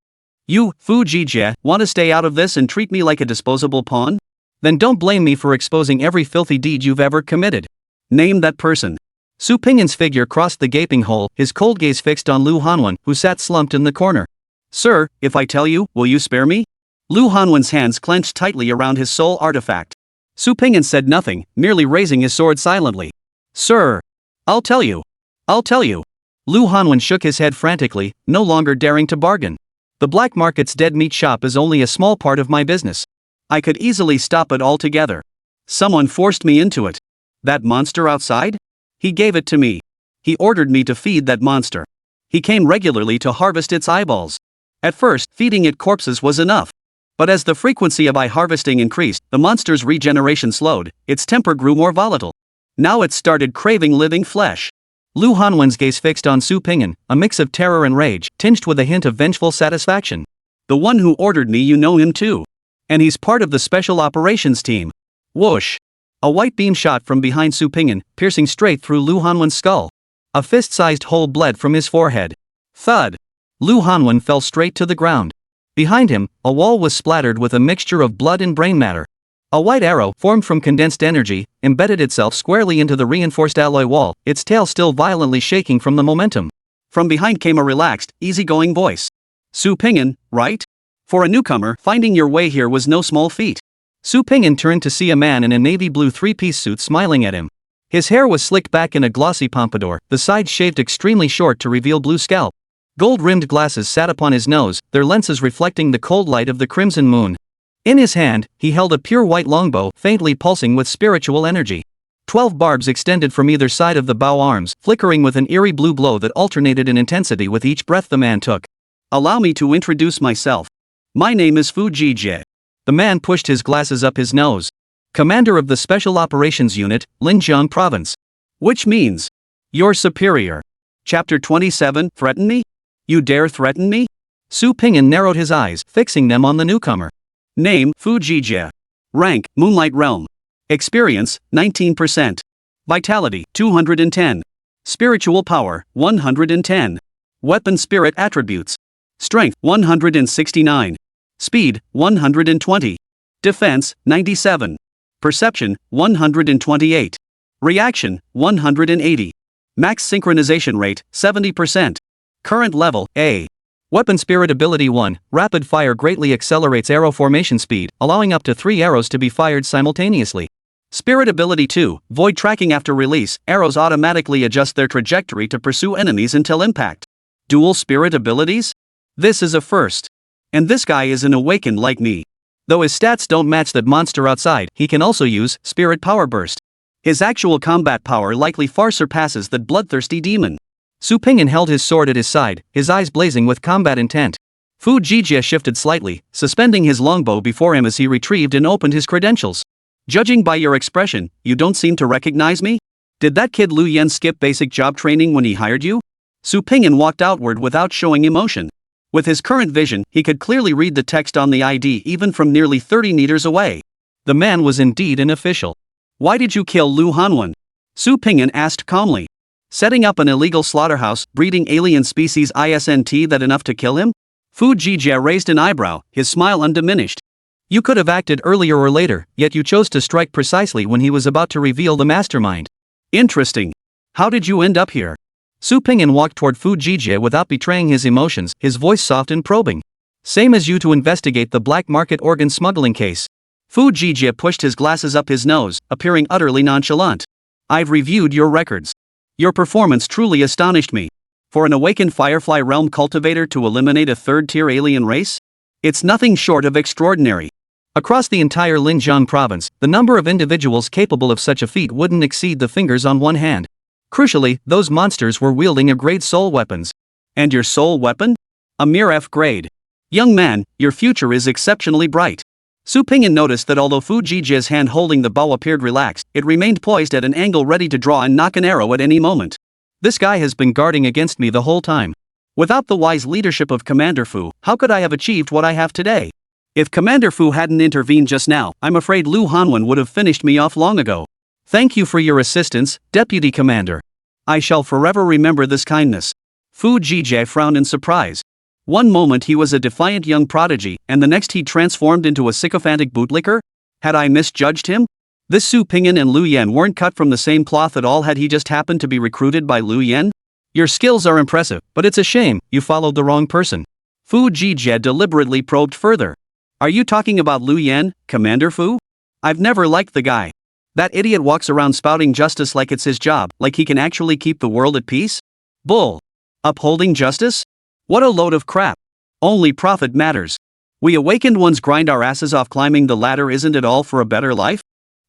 You, Fu Jijie, want to stay out of this and treat me like a disposable pawn? Then don't blame me for exposing every filthy deed you've ever committed. Name that person. Su Pingyan's figure crossed the gaping hole, his cold gaze fixed on Lu Hanwen, who sat slumped in the corner. Sir, if I tell you, will you spare me? Lu Hanwen's hands clenched tightly around his soul artifact. Su Pingyan said nothing, merely raising his sword silently. Sir! I'll tell you. I'll tell you. Lu Hanwen shook his head frantically, no longer daring to bargain. The black market's dead meat shop is only a small part of my business. I could easily stop it altogether. Someone forced me into it. That monster outside? He gave it to me. He ordered me to feed that monster. He came regularly to harvest its eyeballs. At first, feeding it corpses was enough. But as the frequency of eye harvesting increased, the monster's regeneration slowed, its temper grew more volatile. Now it started craving living flesh. Lu Hanwen's gaze fixed on Su Pingyan, a mix of terror and rage, tinged with a hint of vengeful satisfaction. The one who ordered me, you know him too. And he's part of the special operations team. Whoosh! A white beam shot from behind Su Pingyan, piercing straight through Lu Hanwen's skull. A fist-sized hole bled from his forehead. Thud! Lu Hanwen fell straight to the ground. Behind him, a wall was splattered with a mixture of blood and brain matter. A white arrow, formed from condensed energy, embedded itself squarely into the reinforced alloy wall, its tail still violently shaking from the momentum. From behind came a relaxed, easygoing voice. Su Pingyan, right? For a newcomer, finding your way here was no small feat. Su Pingyan turned to see a man in a navy blue three-piece suit smiling at him. His hair was slicked back in a glossy pompadour, the sides shaved extremely short to reveal blue scalp. Gold-rimmed glasses sat upon his nose, their lenses reflecting the cold light of the crimson moon. In his hand, he held a pure white longbow, faintly pulsing with spiritual energy. 12 barbs extended from either side of the bow arms, flickering with an eerie blue glow that alternated in intensity with each breath the man took. Allow me to introduce myself. My name is Fu Jijie. The man pushed his glasses up his nose. Commander of the Special Operations Unit, Linjiang Province. Which means, your superior. Chapter 27, Threaten me? You dare threaten me? Su Pingyan narrowed his eyes, fixing them on the newcomer. Name, Fu Jijie. Rank, Moonlight Realm. Experience, 19%. Vitality, 210. Spiritual power, 110. Weapon spirit attributes. Strength, 169. Speed, 120. Defense, 97. Perception, 128. Reaction, 180. Max synchronization rate, 70%. Current level, A. Weapon Spirit Ability 1, Rapid Fire greatly accelerates arrow formation speed, allowing up to 3 arrows to be fired simultaneously. Spirit Ability 2, Void Tracking after release, arrows automatically adjust their trajectory to pursue enemies until impact. Dual Spirit Abilities? This is a first. And this guy is an awakened like me. Though his stats don't match that monster outside, he can also use Spirit Power Burst. His actual combat power likely far surpasses that bloodthirsty demon. Su Pingyan held his sword at his side, his eyes blazing with combat intent. Fu Jijie shifted slightly, suspending his longbow before him as he retrieved and opened his credentials. Judging by your expression, you don't seem to recognize me? Did that kid Lu Yen skip basic job training when he hired you? Su Pingyan walked outward without showing emotion. With his current vision, he could clearly read the text on the ID even from nearly 30 meters away. The man was indeed an official. Why did you kill Lu Hanwen? Su Pingyan asked calmly. Setting up an illegal slaughterhouse, breeding alien species isn't that enough to kill him? Fu Jijie raised an eyebrow, his smile undiminished. You could have acted earlier or later, yet you chose to strike precisely when he was about to reveal the mastermind. Interesting. How did you end up here? Su Pingyan walked toward Fu Jijie without betraying his emotions, his voice soft and probing. Same as you to investigate the black market organ smuggling case. Fu Jijie pushed his glasses up his nose, appearing utterly nonchalant. I've reviewed your records. Your performance truly astonished me. For an awakened Firefly Realm cultivator to eliminate a third-tier alien race? It's nothing short of extraordinary. Across the entire Linjiang province, the number of individuals capable of such a feat wouldn't exceed the fingers on one hand. Crucially, those monsters were wielding A-grade soul weapons. And your soul weapon? A mere F-grade. Young man, your future is exceptionally bright. Su Pingyan noticed that although Fu Jijie's hand holding the bow appeared relaxed, it remained poised at an angle ready to draw and knock an arrow at any moment. This guy has been guarding against me the whole time. Without the wise leadership of Commander Fu, how could I have achieved what I have today? If Commander Fu hadn't intervened just now, I'm afraid Lu Hanwen would have finished me off long ago. Thank you for your assistance, Deputy Commander. I shall forever remember this kindness. Fu Jijie frowned in surprise. One moment he was a defiant young prodigy, and the next he transformed into a sycophantic bootlicker? Had I misjudged him? This Su Pingyan and Lu Yan weren't cut from the same cloth at all. Had he just happened to be recruited by Lu Yan? Your skills are impressive, but it's a shame you followed the wrong person. Fu Jijie deliberately probed further. Are you talking about Lu Yan, Commander Fu? I've never liked the guy. That idiot walks around spouting justice like it's his job, like he can actually keep the world at peace? Bull. Upholding justice? What a load of crap. Only profit matters. We awakened ones grind our asses off climbing the ladder. Isn't it all for a better life?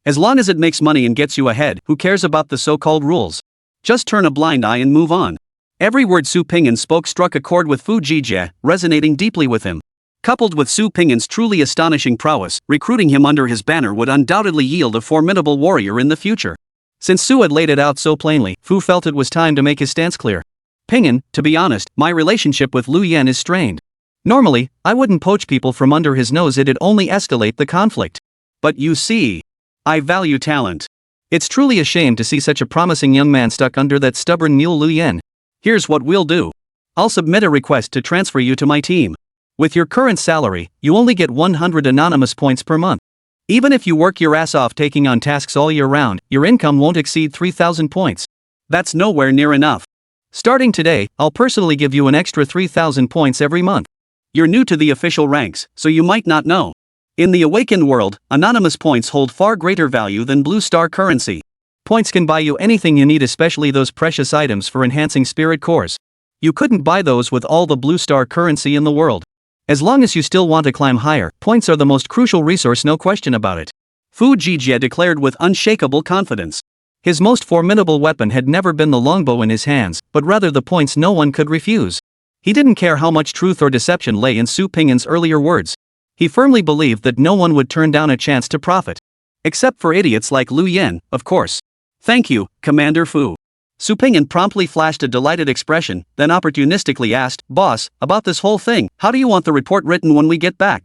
As long as it makes money and gets you ahead, who cares about the so-called rules? Just turn a blind eye and move on. Every word Su Pingyan spoke struck a chord with Fu Jijie, resonating deeply with him. Coupled with Su Pingyan's truly astonishing prowess, recruiting him under his banner would undoubtedly yield a formidable warrior in the future. Since Su had laid it out so plainly, Fu felt it was time to make his stance clear. Pingyan, to be honest, my relationship with Lu Yan is strained. Normally, I wouldn't poach people from under his nose, it'd only escalate the conflict. But you see, I value talent. It's truly a shame to see such a promising young man stuck under that stubborn mule Lu Yan. Here's what we'll do. I'll submit a request to transfer you to my team. With your current salary, you only get 100 anonymous points per month. Even if you work your ass off taking on tasks all year round, your income won't exceed 3,000 points. That's nowhere near enough. Starting today, I'll personally give you an extra 3,000 points every month. You're new to the official ranks, so you might not know. In the awakened world, anonymous points hold far greater value than blue star currency. Points can buy you anything you need, especially those precious items for enhancing spirit cores. You couldn't buy those with all the blue star currency in the world. As long as you still want to climb higher, points are the most crucial resource, no question about it. Fu Jijie declared with unshakable confidence. His most formidable weapon had never been the longbow in his hands, but rather the points no one could refuse. He didn't care how much truth or deception lay in Su Pingyan's earlier words. He firmly believed that no one would turn down a chance to profit. Except for idiots like Lu Yan, of course. Thank you, Commander Fu. Su Pingyan promptly flashed a delighted expression, then opportunistically asked, Boss, about this whole thing, how do you want the report written when we get back?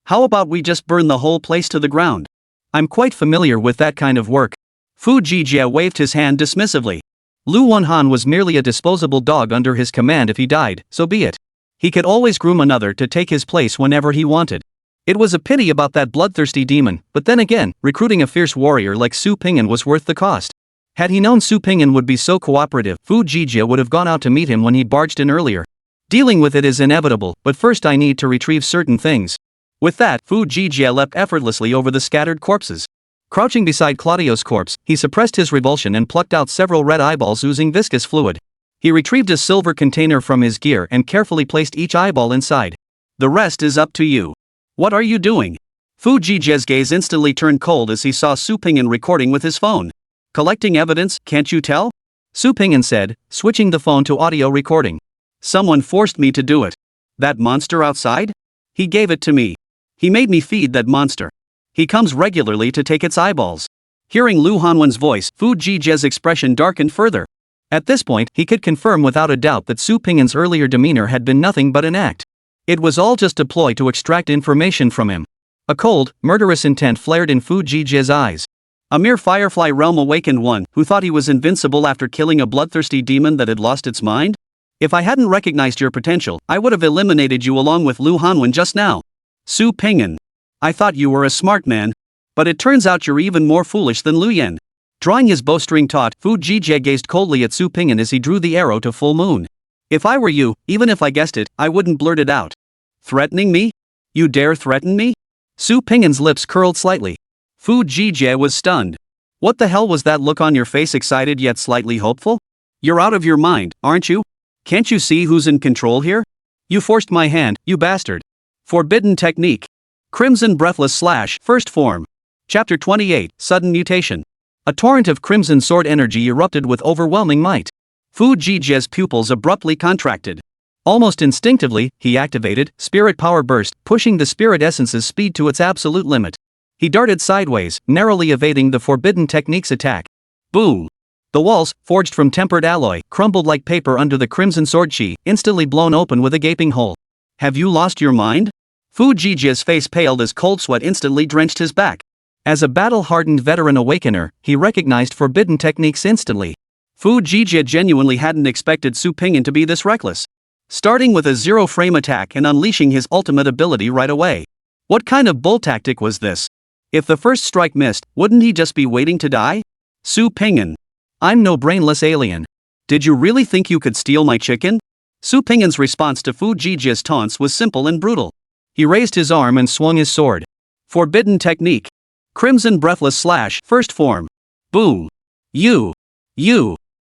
How about we just burn the whole place to the ground? I'm quite familiar with that kind of work. Fu Jijie waved his hand dismissively. Lu Wenhan was merely a disposable dog under his command. If he died, so be it. He could always groom another to take his place whenever he wanted. It was a pity about that bloodthirsty demon, but then again, recruiting a fierce warrior like Su Pingyan was worth the cost. Had he known Su Pingyan would be so cooperative, Fu Jijie would have gone out to meet him when he barged in earlier. Dealing with it is inevitable, but first I need to retrieve certain things. With that, Fu Jijie leapt effortlessly over the scattered corpses. Crouching beside Claudio's corpse, he suppressed his revulsion and plucked out several red eyeballs oozing viscous fluid. He retrieved a silver container from his gear and carefully placed each eyeball inside. The rest is up to you. What are you doing? Fu Jijie's gaze instantly turned cold as he saw Su Pingyan recording with his phone. Collecting evidence, can't you tell? Su Pingyan said, switching the phone to audio recording. Someone forced me to do it. That monster outside? He gave it to me. He made me feed that monster. He comes regularly to take its eyeballs. Hearing Lu Hanwen's voice, Fu Jijie's expression darkened further. At this point, he could confirm without a doubt that Su Pingyan's earlier demeanor had been nothing but an act. It was all just a ploy to extract information from him. A cold, murderous intent flared in Fu Jijie's eyes. A mere Firefly Realm awakened one, who thought he was invincible after killing a bloodthirsty demon that had lost its mind? If I hadn't recognized your potential, I would have eliminated you along with Lu Hanwen just now. Su Pingyan. I thought you were a smart man. But it turns out you're even more foolish than Lu Yan. Drawing his bowstring taut, Fu Jie gazed coldly at Su Ping'an as he drew the arrow to full moon. If I were you, even if I guessed it, I wouldn't blurt it out. Threatening me? You dare threaten me? Su Ping'an's lips curled slightly. Fu Jie was stunned. What the hell was that look on your face, excited yet slightly hopeful? You're out of your mind, aren't you? Can't you see who's in control here? You forced my hand, you bastard. Forbidden technique. Crimson breathless slash, first form. Chapter 28, Sudden Mutation. A torrent of crimson sword energy erupted with overwhelming might. Fu Jie's pupils abruptly contracted. Almost instinctively, he activated Spirit Power Burst, pushing the spirit essence's speed to its absolute limit. He darted sideways, narrowly evading the forbidden technique's attack. Boom! The walls, forged from tempered alloy, crumbled like paper under the crimson sword chi, instantly blown open with a gaping hole. Have you lost your mind? Fu Jie's face paled as cold sweat instantly drenched his back. As a battle-hardened veteran awakener, he recognized forbidden techniques instantly. Fu Jie genuinely hadn't expected Su Ping'an to be this reckless. Starting with a zero-frame attack and unleashing his ultimate ability right away. What kind of bull tactic was this? If the first strike missed, wouldn't he just be waiting to die? Su Ping'an. I'm no brainless alien. Did you really think you could steal my chicken? Su Ping'an's response to Fu Jie's taunts was simple and brutal. He raised his arm and swung his sword. Forbidden technique. Crimson breathless slash, first form. Boom. You.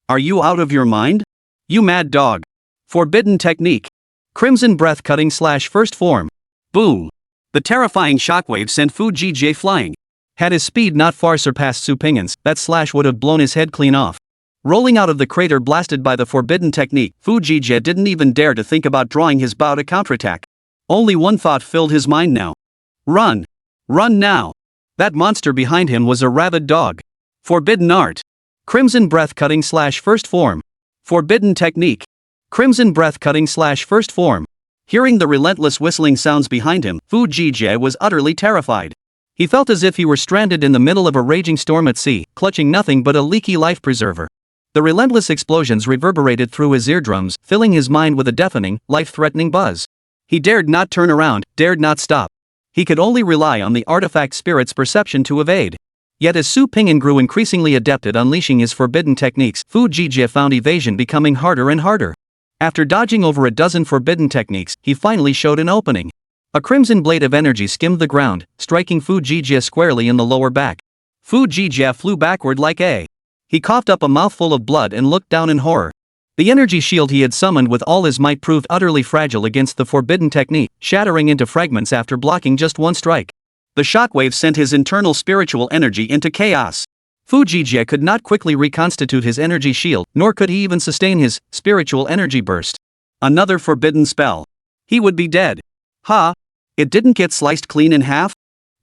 Are you out of your mind? You mad dog. Forbidden technique. Crimson breath cutting slash, first form. Boom. The terrifying shockwave sent Fu Jie flying. Had his speed not far surpassed Su Ping'an's, that slash would have blown his head clean off. Rolling out of the crater blasted by the forbidden technique, Fu Jie didn't even dare to think about drawing his bow to counterattack. Only one thought filled his mind now. Run. Run now. That monster behind him was a rabid dog. Forbidden art. Crimson breath cutting slash, first form. Forbidden technique. Crimson breath cutting slash, first form. Hearing the relentless whistling sounds behind him, Fu Jie was utterly terrified. He felt as if he were stranded in the middle of a raging storm at sea, clutching nothing but a leaky life preserver. The relentless explosions reverberated through his eardrums, filling his mind with a deafening, life-threatening buzz. He dared not turn around, dared not stop. He could only rely on the artifact spirit's perception to evade. Yet as Su Ping'an grew increasingly adept at unleashing his forbidden techniques, Fu Jie found evasion becoming harder and harder. After dodging over a dozen forbidden techniques, he finally showed an opening. A crimson blade of energy skimmed the ground, striking Fu Jie squarely in the lower back. Fu Jie flew backward like a. He coughed up a mouthful of blood and looked down in horror. The energy shield he had summoned with all his might proved utterly fragile against the forbidden technique, shattering into fragments after blocking just one strike. The shockwave sent his internal spiritual energy into chaos. Fu Jie could not quickly reconstitute his energy shield, nor could he even sustain his spiritual energy burst. Another forbidden spell. He would be dead. Ha! It didn't get sliced clean in half?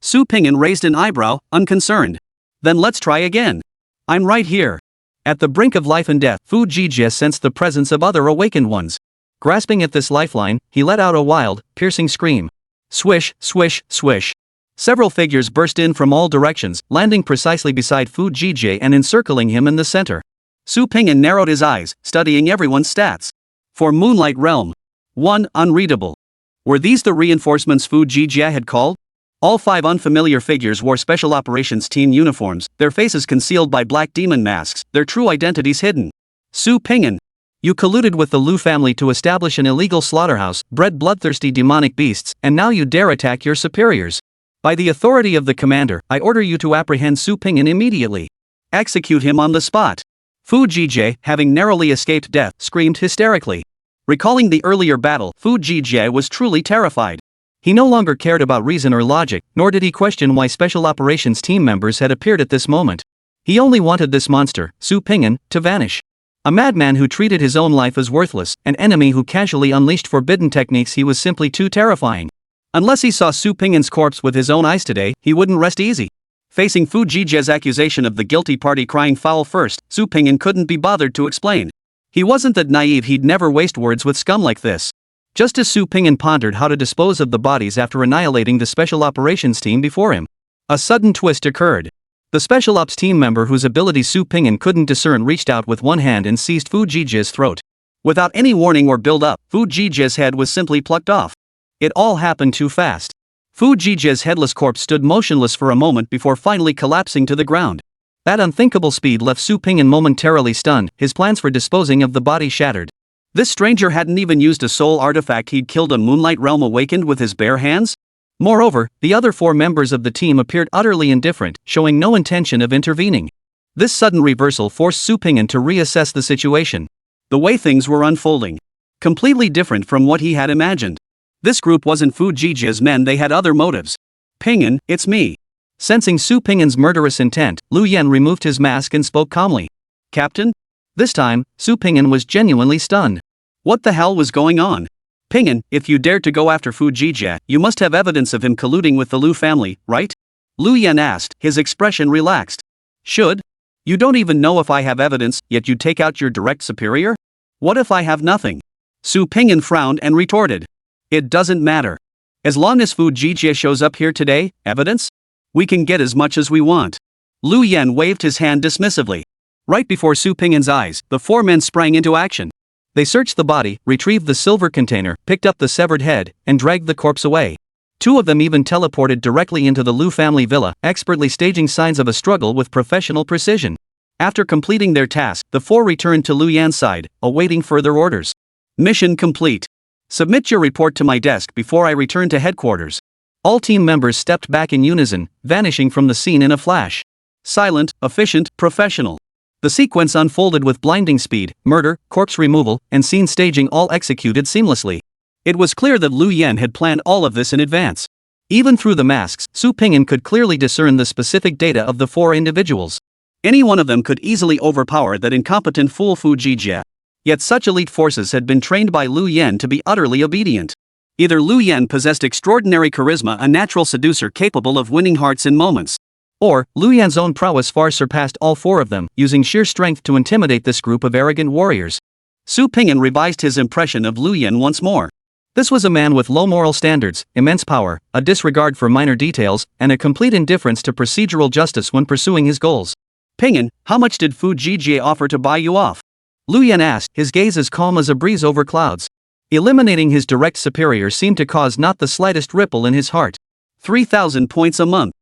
Su Ping'an raised an eyebrow, unconcerned. Then let's try again. I'm right here. At the brink of life and death, Fu Jie sensed the presence of other awakened ones. Grasping at this lifeline, he let out a wild, piercing scream. Swish, swish, swish. Several figures burst in from all directions, landing precisely beside Fu Jie and encircling him in the center. Su Ping'an narrowed his eyes, studying everyone's stats. For Moonlight Realm. 1. Unreadable. Were these the reinforcements Fu Jie had called? All 5 unfamiliar figures wore Special Operations Team uniforms, their faces concealed by black demon masks, their true identities hidden. Su Ping'an. You colluded with the Lu family to establish an illegal slaughterhouse, bred bloodthirsty demonic beasts, and now you dare attack your superiors. By the authority of the commander, I order you to apprehend Su Ping'an immediately. Execute him on the spot. Fu Jie, having narrowly escaped death, screamed hysterically. Recalling the earlier battle, Fu Jie was truly terrified. He no longer cared about reason or logic, nor did he question why Special Operations team members had appeared at this moment. He only wanted this monster, Su Ping'an, to vanish. A madman who treated his own life as worthless, an enemy who casually unleashed forbidden techniques. He was simply too terrifying. Unless he saw Su Ping'an's corpse with his own eyes today, he wouldn't rest easy. Facing Fu Jie's accusation of the guilty party crying foul first, Su Ping'an couldn't be bothered to explain. He wasn't that naive. He'd never waste words with scum like this. Just as Su Ping'an pondered how to dispose of the bodies after annihilating the Special Operations team before him, a sudden twist occurred. The Special Ops team member whose abilities Su Ping'an couldn't discern reached out with one hand and seized Fu Jie's throat. Without any warning or build-up, Fu Jie's head was simply plucked off. It all happened too fast. Fu Jie's headless corpse stood motionless for a moment before finally collapsing to the ground. That unthinkable speed left Su Pingyan momentarily stunned, his plans for disposing of the body shattered. This stranger hadn't even used a soul artifact. He'd killed a Moonlight Realm Awakened with his bare hands? Moreover, the other 4 members of the team appeared utterly indifferent, showing no intention of intervening. This sudden reversal forced Su Pingyan to reassess the situation. The way things were unfolding. Completely different from what he had imagined. This group wasn't Fu Jijia's men, they had other motives. Pingyan, it's me. Sensing Su Pingyan's murderous intent, Lu Yen removed his mask and spoke calmly. Captain? This time, Su Pingyan was genuinely stunned. What the hell was going on? Pingyan, if you dared to go after Fu Jijia, you must have evidence of him colluding with the Lu family, right? Lu Yen asked, his expression relaxed. Should? You don't even know if I have evidence, yet you take out your direct superior? What if I have nothing? Su Pingyan frowned and retorted. It doesn't matter. As long as Fu Jijia shows up here today, evidence? We can get as much as we want. Lu Yen waved his hand dismissively. Right before Su Pingyan's eyes, the 4 men sprang into action. They searched the body, retrieved the silver container, picked up the severed head, and dragged the corpse away. 2 of them even teleported directly into the Lu family villa, expertly staging signs of a struggle with professional precision. After completing their task, the 4 returned to Lu Yan's side, awaiting further orders. Mission complete. Submit your report to my desk before I return to headquarters. All team members stepped back in unison, vanishing from the scene in a flash. Silent, efficient, professional. The sequence unfolded with blinding speed, murder, corpse removal, and scene staging all executed seamlessly. It was clear that Lu Yen had planned all of this in advance. Even through the masks, Su Pingyan could clearly discern the specific data of the 4 individuals. Any one of them could easily overpower that incompetent fool Fu Jijia. Yet such elite forces had been trained by Lu Yen to be utterly obedient. Either Lu Yen possessed extraordinary charisma, a natural seducer capable of winning hearts in moments. Or, Lu Yan's own prowess far surpassed all 4 of them, using sheer strength to intimidate this group of arrogant warriors. Su Pingyan revised his impression of Lu Yen once more. This was a man with low moral standards, immense power, a disregard for minor details, and a complete indifference to procedural justice when pursuing his goals. Pingyan, how much did Fu Jijia offer to buy you off? Lu Yen asked, his gaze as calm as a breeze over clouds. Eliminating his direct superior seemed to cause not the slightest ripple in his heart. 3,000 points a month.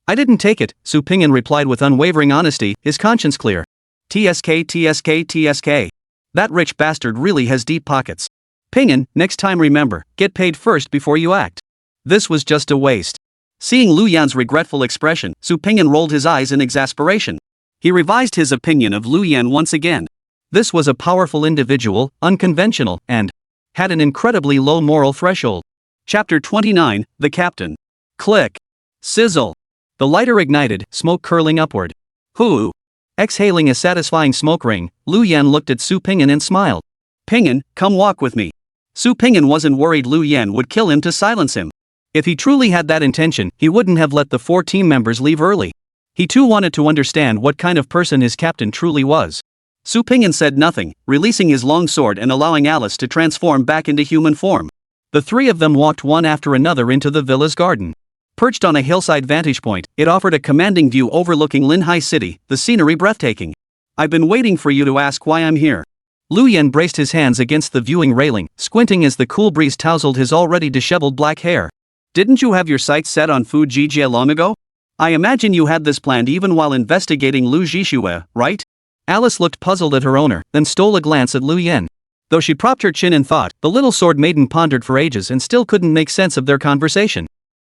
I didn't take it, Su Pingyan replied with unwavering honesty, his conscience clear. TSK. That rich bastard really has deep pockets. Pingyan, next time remember, get paid first before you act. This was just a waste. Seeing Lu Yan's regretful expression, Su Pingyan rolled his eyes in exasperation. He revised his opinion of Lu Yan once again. This was a powerful individual, unconventional, and had an incredibly low moral threshold. Chapter 29, The Captain. Click. Sizzle. The lighter ignited, smoke curling upward. Hoo. Exhaling a satisfying smoke ring, Lu Yen looked at Su Pingyan and smiled. Pingyan, come walk with me. Su Pingyan wasn't worried Lu Yen would kill him to silence him. If he truly had that intention, he wouldn't have let the 4 team members leave early. He too wanted to understand what kind of person his captain truly was. Su Pingyan said nothing, releasing his long sword and allowing Alice to transform back into human form. The 3 of them walked one after another into the villa's garden. Perched on a hillside vantage point, it offered a commanding view overlooking Linhai City, the scenery breathtaking. I've been waiting for you to ask why I'm here. Lu Yen braced his hands against the viewing railing, squinting as the cool breeze tousled his already disheveled black hair. Didn't you have your sights set on Fu Jijia long ago? I imagine you had this planned even while investigating Lu Jishue, right? Alice looked puzzled at her owner, then stole a glance at Lu Yen. Though she propped her chin in thought, the little sword maiden pondered for ages and still couldn't make sense of their conversation.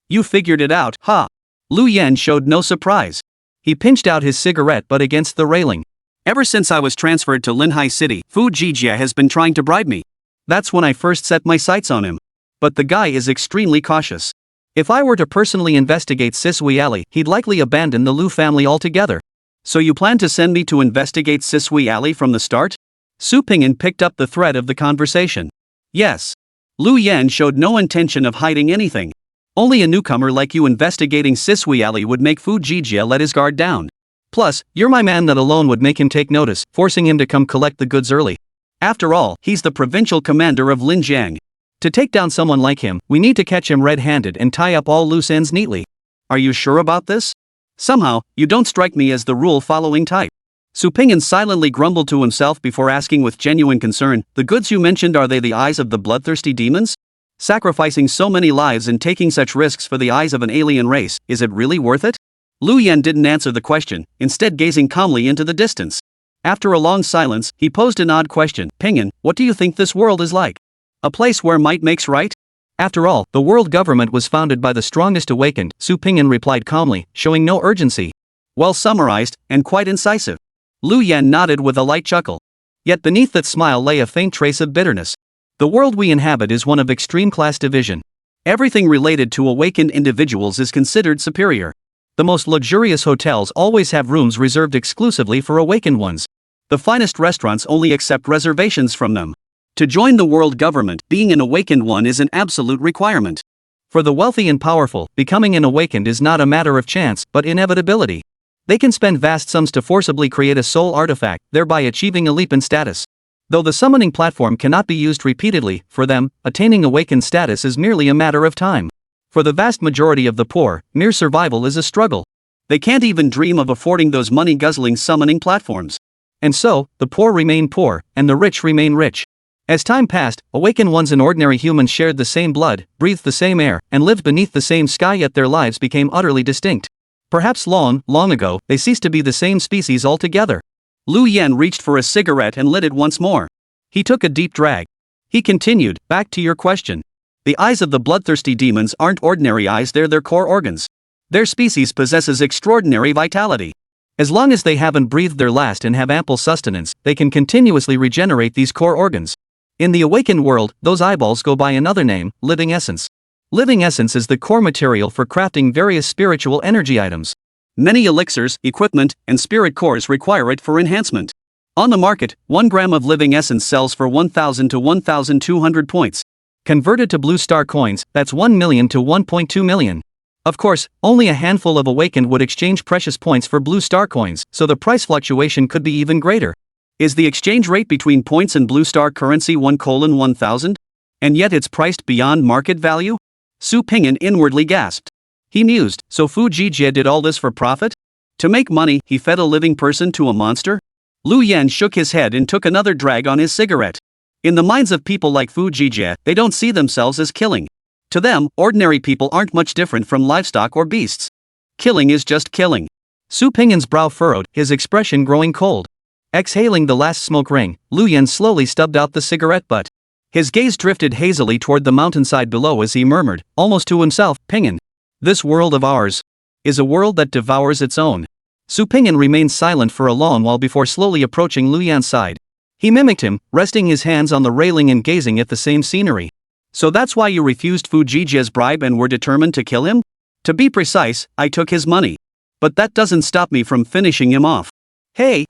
You figured it out, huh? Lu Yen showed no surprise. He pinched out his cigarette butt against the railing. Ever since I was transferred to Linhai City, Fu Jijia has been trying to bribe me. That's when I first set my sights on him. But the guy is extremely cautious. If I were to personally investigate Sisui Alley, he'd likely abandon the Lu family altogether. So you plan to send me to investigate Sisui Alley from the start? Su Pingyan picked up the thread of the conversation. Yes. Lu Yen showed no intention of hiding anything. Only a newcomer like you investigating Sisui Alley would make Fu Jijia let his guard down. Plus, you're my man, that alone would make him take notice, forcing him to come collect the goods early. After all, he's the provincial commander of Linjiang. To take down someone like him, we need to catch him red-handed and tie up all loose ends neatly. Are you sure about this? Somehow, you don't strike me as the rule-following type. Su Pingyan silently grumbled to himself before asking with genuine concern, the goods you mentioned, are they the eyes of the bloodthirsty demons? Sacrificing so many lives and taking such risks for the eyes of an alien race, is it really worth it? Lu Yan didn't answer the question, instead gazing calmly into the distance. After a long silence, he posed an odd question. Pingyan, what do you think this world is like? A place where might makes right? After all, the world government was founded by the strongest awakened, Su Pingyan replied calmly, showing no urgency. Well summarized, and quite incisive. Lu Yan nodded with a light chuckle. Yet beneath that smile lay a faint trace of bitterness. The world we inhabit is one of extreme class division. Everything related to awakened individuals is considered superior. The most luxurious hotels always have rooms reserved exclusively for awakened ones. The finest restaurants only accept reservations from them. To join the world government, being an awakened one is an absolute requirement. For the wealthy and powerful, becoming an awakened is not a matter of chance, but inevitability. They can spend vast sums to forcibly create a soul artifact, thereby achieving a leap in status. Though the summoning platform cannot be used repeatedly, for them, attaining awakened status is merely a matter of time. For the vast majority of the poor, mere survival is a struggle. They can't even dream of affording those money-guzzling summoning platforms. And so, the poor remain poor, and the rich remain rich. As time passed, awakened ones and ordinary humans shared the same blood, breathed the same air, and lived beneath the same sky, yet their lives became utterly distinct. Perhaps long ago, they ceased to be the same species altogether. Lu Yan reached for a cigarette and lit it once more. He took a deep drag. He continued, back to your question. The eyes of the bloodthirsty demons aren't ordinary eyes, they're their core organs. Their species possesses extraordinary vitality. As long as they haven't breathed their last and have ample sustenance, they can continuously regenerate these core organs. In the awakened world, those eyeballs go by another name, living essence. Living essence is the core material for crafting various spiritual energy items. Many elixirs, equipment, and spirit cores require it for enhancement. On the market, 1 gram of living essence sells for 1,000 to 1,200 points. Converted to blue star coins, that's 1 million to 1.2 million. Of course, only a handful of awakened would exchange precious points for blue star coins, so the price fluctuation could be even greater. Is the exchange rate between points and blue star currency 1:1,000? And yet it's priced beyond market value? Su Pingyan inwardly gasped. He mused, so Fu Jijie did all this for profit? To make money, he fed a living person to a monster? Lu Yan shook his head and took another drag on his cigarette. In the minds of people like Fu Jijie, they don't see themselves as killing. To them, ordinary people aren't much different from livestock or beasts. Killing is just killing. Su Pingyan's brow furrowed, his expression growing cold. Exhaling the last smoke ring, Lu Yan slowly stubbed out the cigarette butt. His gaze drifted hazily toward the mountainside below as he murmured, almost to himself, Pingyan. This world of ours is a world that devours its own. Su Pingyan remained silent for a long while before slowly approaching Lu Yan's side. He mimicked him, resting his hands on the railing and gazing at the same scenery. So that's why you refused Fu Jijie's bribe and were determined to kill him? To be precise, I took his money. But that doesn't stop me from finishing him off. Hey!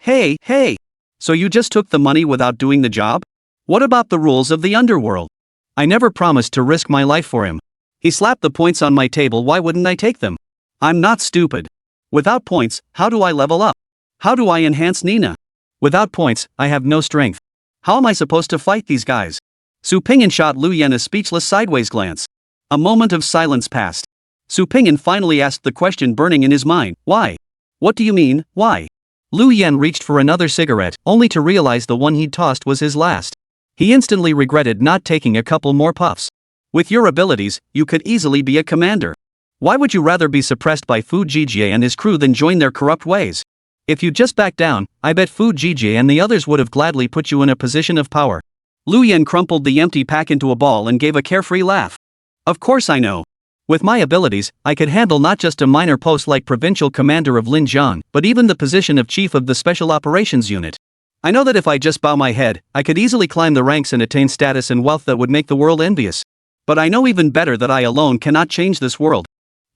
So you just took the money without doing the job? What about the rules of the underworld? I never promised to risk my life for him. He slapped the points on my table, why wouldn't I take them? I'm not stupid. Without points, how do I level up? How do I enhance Nina? Without points, I have no strength. How am I supposed to fight these guys? Su Pingyan shot Lu Yan a speechless sideways glance. A moment of silence passed. Su Pingyan finally asked the question burning in his mind, why? What do you mean, why? Lu Yan reached for another cigarette, only to realize the one he'd tossed was his last. He instantly regretted not taking a couple more puffs. With your abilities, you could easily be a commander. Why would you rather be suppressed by Fu Jijie and his crew than join their corrupt ways? If you just backed down, I bet Fu Jijie and the others would have gladly put you in a position of power. Lu Yan crumpled the empty pack into a ball and gave a carefree laugh. Of course I know. With my abilities, I could handle not just a minor post like provincial commander of Linjiang, but even the position of chief of the Special Operations Unit. I know that if I just bow my head, I could easily climb the ranks and attain status and wealth that would make the world envious. But I know even better that I alone cannot change this world.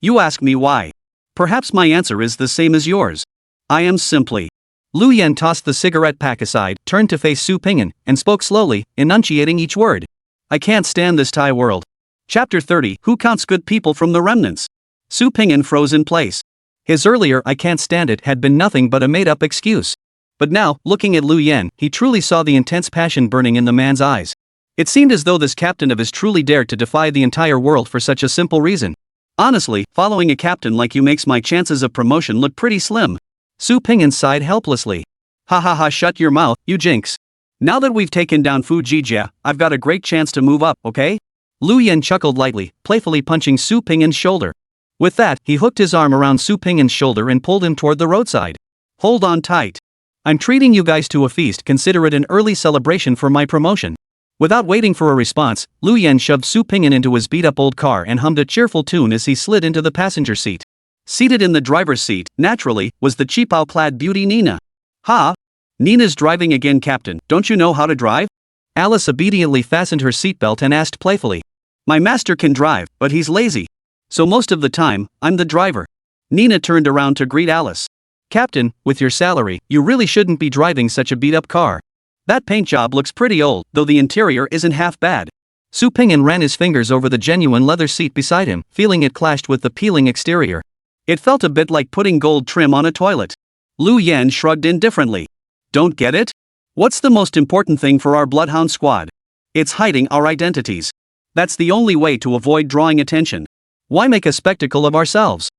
You ask me why. Perhaps my answer is the same as yours. I am simply. Lu Yan tossed the cigarette pack aside, turned to face Su Pingyan, and spoke slowly, enunciating each word. I can't stand this Thai world. Chapter 30, Who counts good people from the remnants? Su Pingyan froze in place. His earlier I can't stand it had been nothing but a made-up excuse. But now, looking at Lu Yan, he truly saw the intense passion burning in the man's eyes. It seemed as though this captain of his truly dared to defy the entire world for such a simple reason. Honestly, following a captain like you makes my chances of promotion look pretty slim. Su Pingyan sighed helplessly. Ha, shut your mouth, you jinx. Now that we've taken down Fu Jijie, I've got a great chance to move up, okay? Lu Yan chuckled lightly, playfully punching Su Pingyan's shoulder. With that, he hooked his arm around Su Ping'an's shoulder and pulled him toward the roadside. Hold on tight. I'm treating you guys to a feast. Consider it an early celebration for my promotion. Without waiting for a response, Lu Yen shoved Su Ping'an into his beat-up old car and hummed a cheerful tune as he slid into the passenger seat. Seated in the driver's seat, naturally, was the cheapao-clad beauty Nina. Ha! Nina's driving again, Captain. Don't you know how to drive? Alice obediently fastened her seatbelt and asked playfully. My master can drive, but he's lazy. So most of the time, I'm the driver. Nina turned around to greet Alice. Captain, with your salary, you really shouldn't be driving such a beat-up car. That paint job looks pretty old, though the interior isn't half bad. Su Ping'an ran his fingers over the genuine leather seat beside him, feeling it clashed with the peeling exterior. It felt a bit like putting gold trim on a toilet. Lu Yen shrugged indifferently. Don't get it? What's the most important thing for our bloodhound squad? It's hiding our identities. That's the only way to avoid drawing attention. Why make a spectacle of ourselves?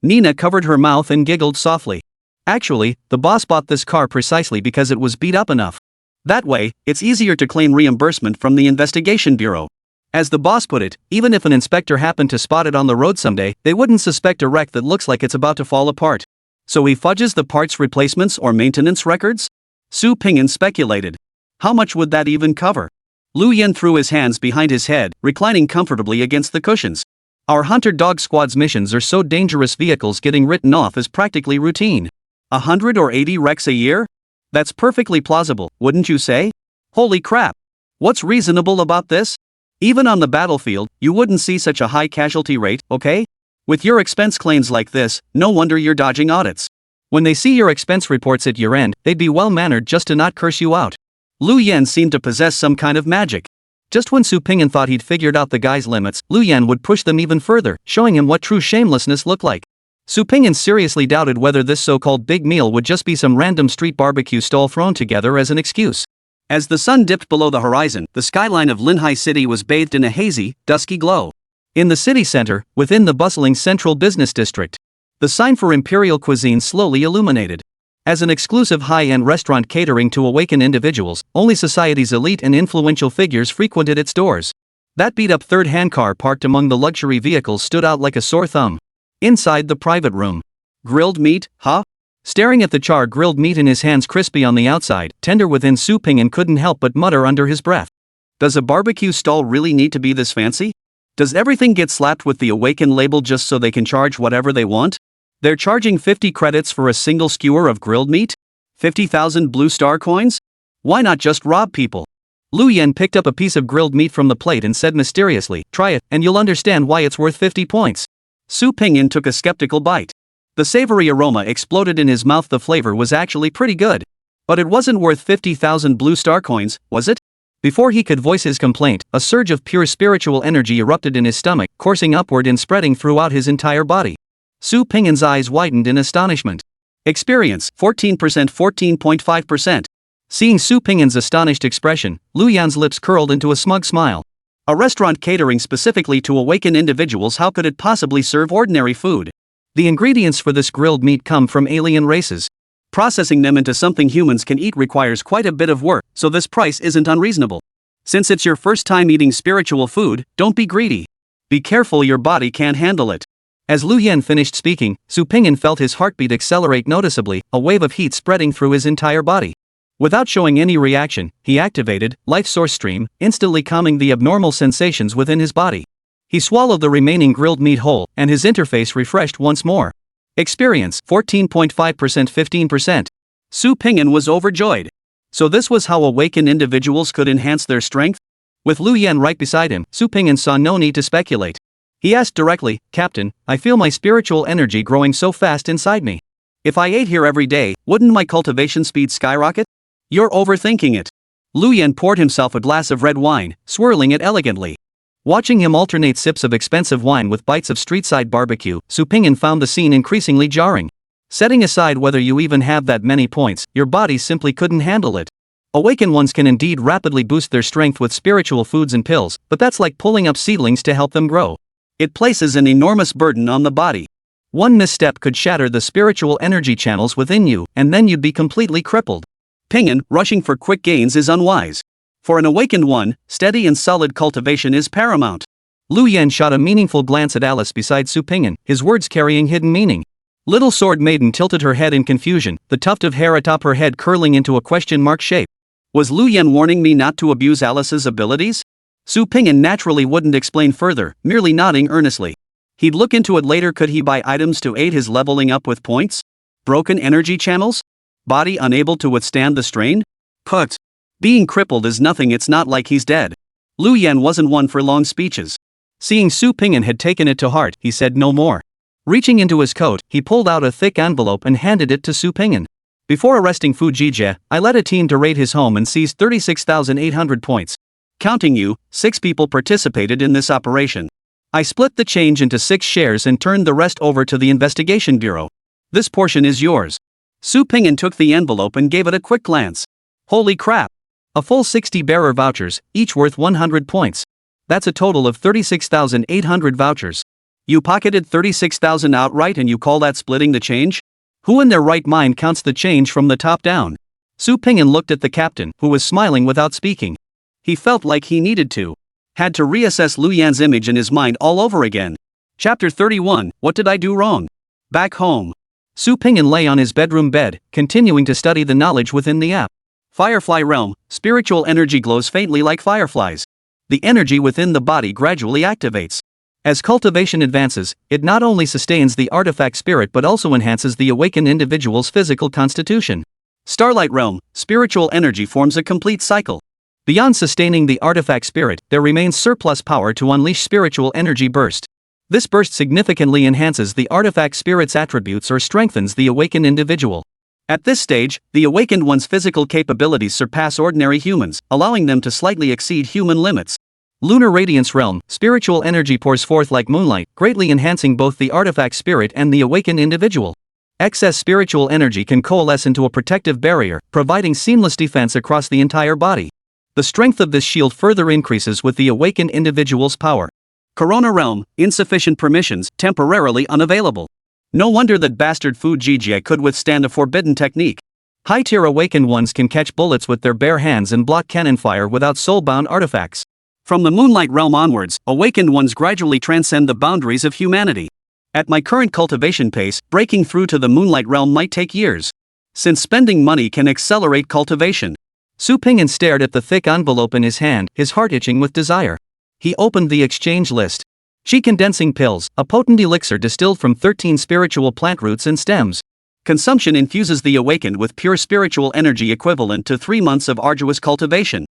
Nina covered her mouth and giggled softly. Actually, the boss bought this car precisely because it was beat up enough. That way, it's easier to claim reimbursement from the investigation bureau. As the boss put it, even if an inspector happened to spot it on the road someday, they wouldn't suspect a wreck that looks like it's about to fall apart. So he fudges the parts replacements or maintenance records? Su Ping'an speculated. How much would that even cover? Lu Yen threw his hands behind his head, reclining comfortably against the cushions. Our hunter dog squad's missions are so dangerous, vehicles getting written off is practically routine. 100 or 80 wrecks a year? That's perfectly plausible, wouldn't you say? Holy crap! What's reasonable about this? Even on the battlefield, you wouldn't see such a high casualty rate, okay? With your expense claims like this, no wonder you're dodging audits. When they see your expense reports at your end, they'd be well-mannered just to not curse you out. Lu Yen seemed to possess some kind of magic. Just when Su Ping'an thought he'd figured out the guy's limits, Lu Yen would push them even further, showing him what true shamelessness looked like. Su Ping'an seriously doubted whether this so-called big meal would just be some random street barbecue stall thrown together as an excuse. As the sun dipped below the horizon, the skyline of Linhai City was bathed in a hazy, dusky glow. In the city center, within the bustling central business district, the sign for imperial cuisine slowly illuminated. As an exclusive high-end restaurant catering to awakened individuals, only society's elite and influential figures frequented its doors. That beat-up third-hand car parked among the luxury vehicles stood out like a sore thumb. Inside the private room. Grilled meat, huh? Staring at the charred grilled meat in his hands, crispy on the outside, tender within, Su Ping'an couldn't help but mutter under his breath. Does a barbecue stall really need to be this fancy? Does everything get slapped with the Awaken label just so they can charge whatever they want? They're charging 50 credits for a single skewer of grilled meat? 50,000 blue star coins? Why not just rob people? Lu Yen picked up a piece of grilled meat from the plate and said mysteriously, try it, and you'll understand why it's worth 50 points. Su Ping'an took a skeptical bite. The savory aroma exploded in his mouth. The flavor was actually pretty good. But it wasn't worth 50,000 blue star coins, was it? Before he could voice his complaint, a surge of pure spiritual energy erupted in his stomach, coursing upward and spreading throughout his entire body. Su Ping'an's eyes widened in astonishment. Experience, 14%, 14.5%. Seeing Su Ping'an's astonished expression, Lu Yan's lips curled into a smug smile. A restaurant catering specifically to awaken individuals, how could it possibly serve ordinary food? The ingredients for this grilled meat come from alien races. Processing them into something humans can eat requires quite a bit of work, so this price isn't unreasonable. Since it's your first time eating spiritual food, don't be greedy. Be careful, your body can't handle it. As Lu Yen finished speaking, Su Ping'an felt his heartbeat accelerate noticeably, a wave of heat spreading through his entire body. Without showing any reaction, he activated Life Source Stream, instantly calming the abnormal sensations within his body. He swallowed the remaining grilled meat whole, and his interface refreshed once more. Experience, 14.5%, 15%. Su Ping'an was overjoyed. So this was how awakened individuals could enhance their strength? With Lu Yen right beside him, Su Ping'an saw no need to speculate. He asked directly, Captain, I feel my spiritual energy growing so fast inside me. If I ate here every day, wouldn't my cultivation speed skyrocket? You're overthinking it. Lu Yen poured himself a glass of red wine, swirling it elegantly. Watching him alternate sips of expensive wine with bites of street-side barbecue, Su Ping'an found the scene increasingly jarring. Setting aside whether you even have that many points, your body simply couldn't handle it. Awakened ones can indeed rapidly boost their strength with spiritual foods and pills, but that's like pulling up seedlings to help them grow. It places an enormous burden on the body. One misstep could shatter the spiritual energy channels within you, and then you'd be completely crippled. Ping'an, rushing for quick gains is unwise. For an awakened one, steady and solid cultivation is paramount. Lu Yan shot a meaningful glance at Alice beside Su Ping'an, his words carrying hidden meaning. Little Sword Maiden tilted her head in confusion, the tuft of hair atop her head curling into a question mark shape. Was Lu Yan warning me not to abuse Alice's abilities? Su Ping'an naturally wouldn't explain further, merely nodding earnestly. He'd look into it later. Could he buy items to aid his leveling up with points? Broken energy channels? Body unable to withstand the strain? Put. Being crippled is nothing, it's not like he's dead. Lu Yan wasn't one for long speeches. Seeing Su Ping'an had taken it to heart, he said no more. Reaching into his coat, he pulled out a thick envelope and handed it to Su Ping'an. Before arresting Fu Jijie, I led a team to raid his home and seized 36,800 points. Counting you, 6 people participated in this operation. I split the change into 6 shares and turned the rest over to the investigation bureau. This portion is yours. Su Ping'an took the envelope and gave it a quick glance. Holy crap! A full 60 bearer vouchers, each worth 100 points. That's a total of 36,800 vouchers. You pocketed 36,000 outright and you call that splitting the change? Who in their right mind counts the change from the top down? Su Ping'an looked at the captain, who was smiling without speaking. He felt like he needed to. Had to reassess Lu Yan's image in his mind all over again. Chapter 31, What Did I Do Wrong? Back home. Su Ping'an lay on his bedroom bed, continuing to study the knowledge within the app. Firefly Realm, spiritual energy glows faintly like fireflies. The energy within the body gradually activates. As cultivation advances, it not only sustains the artifact spirit but also enhances the awakened individual's physical constitution. Starlight Realm, spiritual energy forms a complete cycle. Beyond sustaining the artifact spirit, there remains surplus power to unleash spiritual energy burst. This burst significantly enhances the artifact spirit's attributes or strengthens the awakened individual. At this stage, the awakened one's physical capabilities surpass ordinary humans, allowing them to slightly exceed human limits. Lunar Radiance Realm, spiritual energy pours forth like moonlight, greatly enhancing both the artifact spirit and the awakened individual. Excess spiritual energy can coalesce into a protective barrier, providing seamless defense across the entire body. The strength of this shield further increases with the awakened individual's power. Corona Realm, insufficient permissions, temporarily unavailable. No wonder that bastard Fu Jijie could withstand a forbidden technique. High-tier awakened ones can catch bullets with their bare hands and block cannon fire without soul-bound artifacts. From the Moonlight Realm onwards, awakened ones gradually transcend the boundaries of humanity. At my current cultivation pace, breaking through to the Moonlight Realm might take years. Since spending money can accelerate cultivation. Su Ping'an stared at the thick envelope in his hand, his heart itching with desire. He opened the exchange list. Qi condensing pills, a potent elixir distilled from 13 spiritual plant roots and stems. Consumption infuses the awakened with pure spiritual energy equivalent to 3 months of arduous cultivation.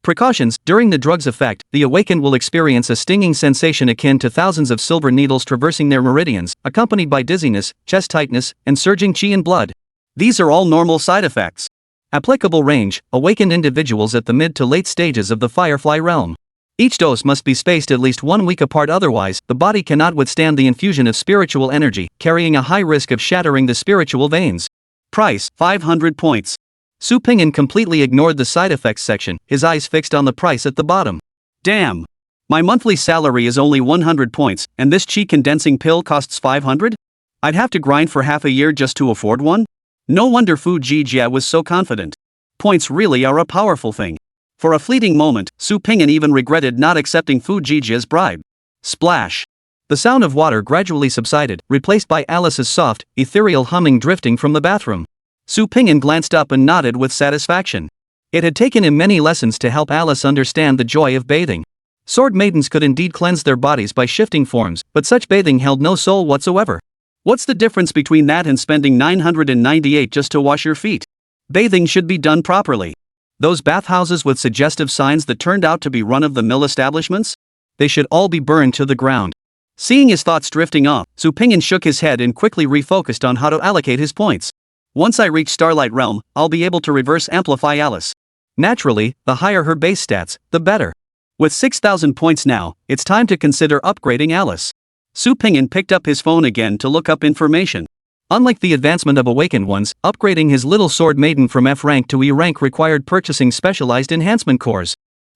Precautions: during the drug's effect, the awakened will experience a stinging sensation akin to thousands of silver needles traversing their meridians, accompanied by dizziness, chest tightness, and surging qi and blood. These are all normal side effects. Applicable range: awakened individuals at the mid to late stages of the Firefly Realm. Each dose must be spaced at least 1 week apart, otherwise, the body cannot withstand the infusion of spiritual energy, carrying a high risk of shattering the spiritual veins. Price: 500 points. Su Ping'an completely ignored the side effects section, his eyes fixed on the price at the bottom. Damn! My monthly salary is only 100 points, and this qi condensing pill costs 500? I'd have to grind for half a year just to afford one? No wonder Fu Jijie was so confident. Points really are a powerful thing. For a fleeting moment, Su Ping'an even regretted not accepting Fu Jijie's bribe. Splash! The sound of water gradually subsided, replaced by Alice's soft, ethereal humming drifting from the bathroom. Su Ping'an glanced up and nodded with satisfaction. It had taken him many lessons to help Alice understand the joy of bathing. Sword maidens could indeed cleanse their bodies by shifting forms, but such bathing held no soul whatsoever. What's the difference between that and spending 998 just to wash your feet? Bathing should be done properly. Those bathhouses with suggestive signs that turned out to be run-of-the-mill establishments? They should all be burned to the ground. Seeing his thoughts drifting off, Su Ping'an shook his head and quickly refocused on how to allocate his points. Once I reach Starlight Realm, I'll be able to reverse amplify Alice. Naturally, the higher her base stats, the better. With 6,000 points now, it's time to consider upgrading Alice. Su Ping'an picked up his phone again to look up information. Unlike the advancement of awakened ones, upgrading his little sword maiden from F rank to E rank required purchasing specialized enhancement cores.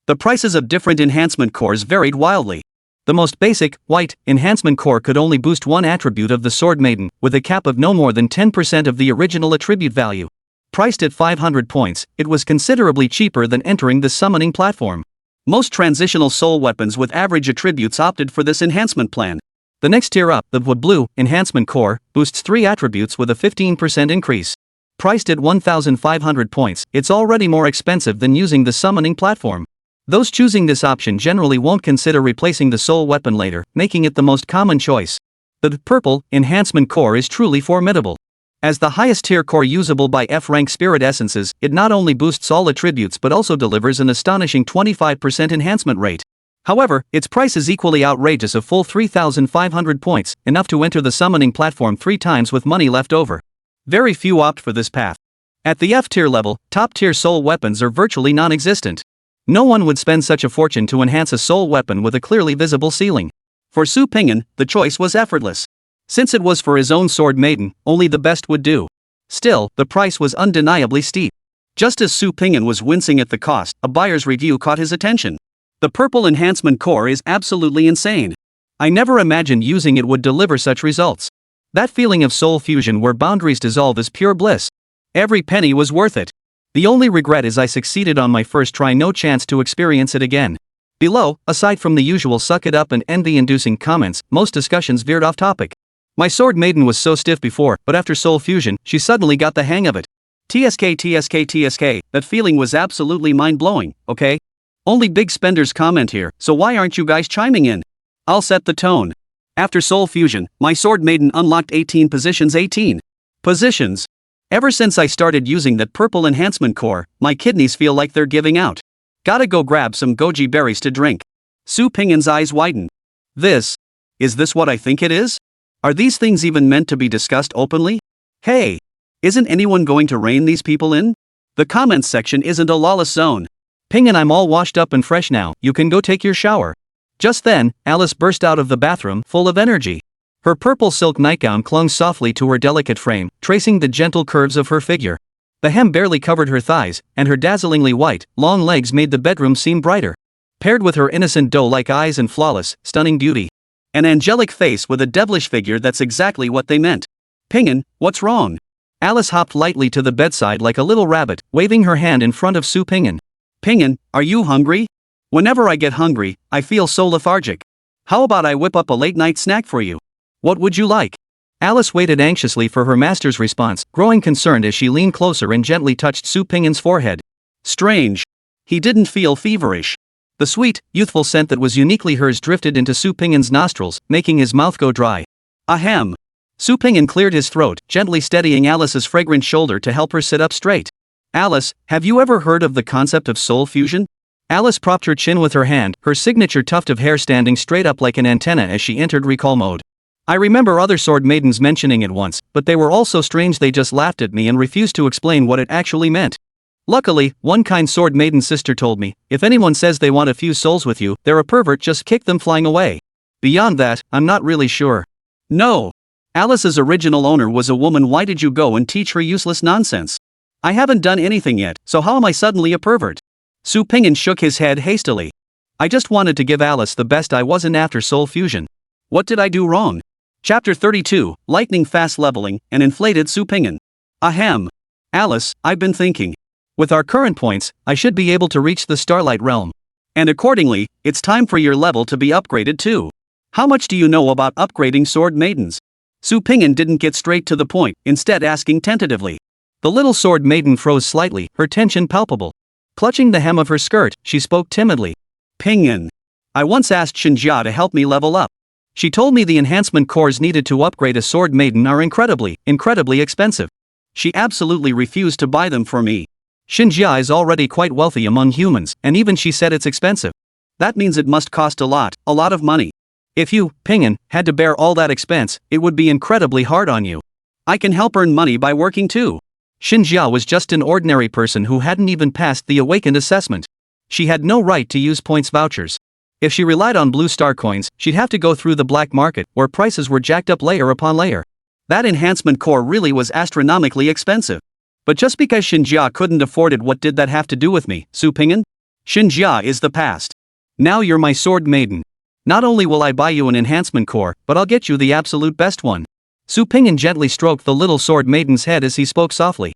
The prices of different enhancement cores varied wildly. The most basic, white, enhancement core could only boost one attribute of the Sword Maiden, with a cap of no more than 10% of the original attribute value. Priced at 500 points, it was considerably cheaper than entering the summoning platform. Most transitional soul weapons with average attributes opted for this enhancement plan. The next tier up, the Wood Blue Enhancement Core, boosts 3 attributes with a 15% increase. Priced at 1,500 points, it's already more expensive than using the summoning platform. Those choosing this option generally won't consider replacing the soul weapon later, making it the most common choice. The Purple Enhancement Core is truly formidable. As the highest tier core usable by F-rank spirit essences, it not only boosts all attributes but also delivers an astonishing 25% enhancement rate. However, its price is equally outrageous, a full 3,500 points, enough to enter the summoning platform 3 times with money left over. Very few opt for this path. At the F-tier level, top-tier soul weapons are virtually non-existent. No one would spend such a fortune to enhance a soul weapon with a clearly visible ceiling. For Su Pingyan, the choice was effortless. Since it was for his own Sword Maiden, only the best would do. Still, the price was undeniably steep. Just as Su Pingyan was wincing at the cost, a buyer's review caught his attention. The Purple Enhancement Core is absolutely insane. I never imagined using it would deliver such results. That feeling of soul fusion where boundaries dissolve is pure bliss. Every penny was worth it. The only regret is I succeeded on my first try, no chance to experience it again. Below, aside from the usual suck it up and envy-inducing comments, most discussions veered off topic. My Sword Maiden was so stiff before, but after soul fusion, she suddenly got the hang of it. TSK, that feeling was absolutely mind-blowing, okay? Only big spenders comment here, so why aren't you guys chiming in? I'll set the tone. After soul fusion, my Sword Maiden unlocked 18 positions. 18 positions. Ever since I started using that Purple Enhancement Core, my kidneys feel like they're giving out. Gotta go grab some goji berries to drink. Su Pingyan's eyes widened. Is this what I think it is? Are these things even meant to be discussed openly? Hey! Isn't anyone going to rein these people in? The comments section isn't a lawless zone. Pingyan, I'm all washed up and fresh now, you can go take your shower. Just then, Alice burst out of the bathroom, full of energy. Her purple silk nightgown clung softly to her delicate frame, tracing the gentle curves of her figure. The hem barely covered her thighs, and her dazzlingly white, long legs made the bedroom seem brighter. Paired with her innocent doe-like eyes and flawless, stunning beauty. An angelic face with a devilish figure, that's exactly what they meant. Pingyan, what's wrong? Alice hopped lightly to the bedside like a little rabbit, waving her hand in front of Su Pingyan. Pingyan, are you hungry? Whenever I get hungry, I feel so lethargic. How about I whip up a late-night snack for you? What would you like? Alice waited anxiously for her master's response, growing concerned as she leaned closer and gently touched Su Pingyan's forehead. Strange. He didn't feel feverish. The sweet, youthful scent that was uniquely hers drifted into Su Pingyan's nostrils, making his mouth go dry. Ahem. Su Pingyan cleared his throat, gently steadying Alice's fragrant shoulder to help her sit up straight. Alice, have you ever heard of the concept of soul fusion? Alice propped her chin with her hand, her signature tuft of hair standing straight up like an antenna as she entered recall mode. I remember other Sword Maidens mentioning it once, but they were all so strange they just laughed at me and refused to explain what it actually meant. Luckily, one kind Sword Maiden sister told me, if anyone says they want to fuse souls with you, they're a pervert, just kick them flying away. Beyond that, I'm not really sure. No. Alice's original owner was a woman. Why did you go and teach her useless nonsense? I haven't done anything yet, so how am I suddenly a pervert? Su Pingyan shook his head hastily. I just wanted to give Alice the best. I wasn't after soul fusion. What did I do wrong? Chapter 32, Lightning Fast Leveling, and Inflated Su Pingyan. Ahem. Alice, I've been thinking. With our current points, I should be able to reach the Starlight Realm. And accordingly, it's time for your level to be upgraded too. How much do you know about upgrading Sword Maidens? Su Pingyan didn't get straight to the point, instead asking tentatively. The little Sword Maiden froze slightly, her tension palpable. Clutching the hem of her skirt, she spoke timidly. Pingyan. I once asked Xinjia to help me level up. She told me the enhancement cores needed to upgrade a Sword Maiden are incredibly expensive. She absolutely refused to buy them for me. Xinjia is already quite wealthy among humans, and even she said it's expensive. That means it must cost a lot of money. If you, Pingyan, had to bear all that expense, it would be incredibly hard on you. I can help earn money by working too. Xinjia was just an ordinary person who hadn't even passed the Awakened assessment. She had no right to use points vouchers. If she relied on blue star coins, she'd have to go through the black market, where prices were jacked up layer upon layer. That enhancement core really was astronomically expensive. But just because Xinjia couldn't afford it, what did that have to do with me, Su Pingyan? Xinjia is the past. Now you're my Sword Maiden. Not only will I buy you an enhancement core, but I'll get you the absolute best one. Su Pingyan gently stroked the little Sword Maiden's head as he spoke softly.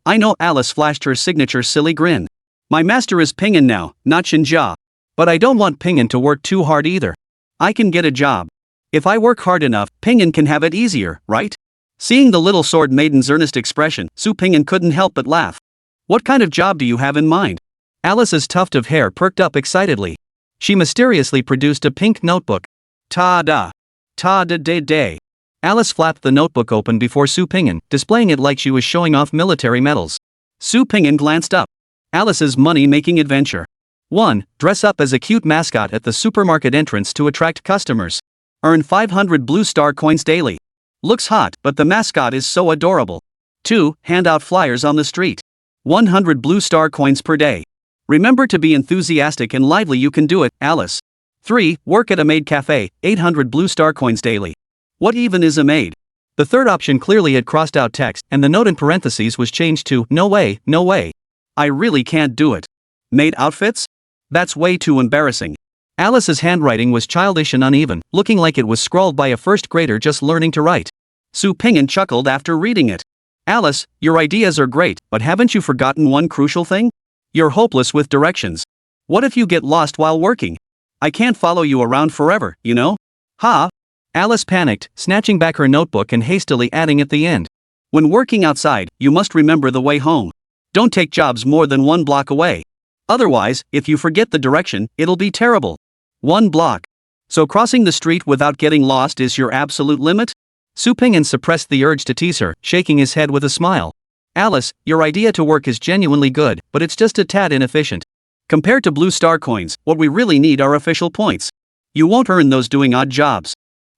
I know. Alice flashed her signature silly grin. My master is Ping'an now, not Shinja. But I don't want Ping'an to work too hard either. I can get a job. If I work hard enough, Ping'an can have it easier, right? Seeing the little sword maiden's earnest expression, Su Ping'an couldn't help but laugh. What kind of job do you have in mind? Alice's tuft of hair perked up excitedly. She mysteriously produced a pink notebook. Ta-da! Ta-da-day-day. Alice flapped the notebook open before Su Ping'an, displaying it like she was showing off military medals. Su Ping'an glanced up. Alice's money-making adventure. 1. Dress up as a cute mascot at the supermarket entrance to attract customers. Earn 500 blue star coins daily. Looks hot, but the mascot is so adorable. 2. Hand out flyers on the street. 100 blue star coins per day. Remember to be enthusiastic and lively. You can do it, Alice. 3. Work at a maid cafe, 800 blue star coins daily. What even is a maid? The third option clearly had crossed out text, and the note in parentheses was changed to, no way, no way. I really can't do it. Maid outfits? That's way too embarrassing. Alice's handwriting was childish and uneven, looking like it was scrawled by a first grader just learning to write. Su Ping'an chuckled after reading it. Alice, your ideas are great, but haven't you forgotten one crucial thing? You're hopeless with directions. What if you get lost while working? I can't follow you around forever, you know? Ha! Alice panicked, snatching back her notebook and hastily adding at the end. When working outside, you must remember the way home. Don't take jobs more than 1 block away. Otherwise, if you forget the direction, it'll be terrible. 1 block. So crossing the street without getting lost is your absolute limit? Su Ping'an suppressed the urge to tease her, shaking his head with a smile. Alice, your idea to work is genuinely good, but it's just a tad inefficient. Compared to blue star coins, what we really need are official points. You won't earn those doing odd jobs.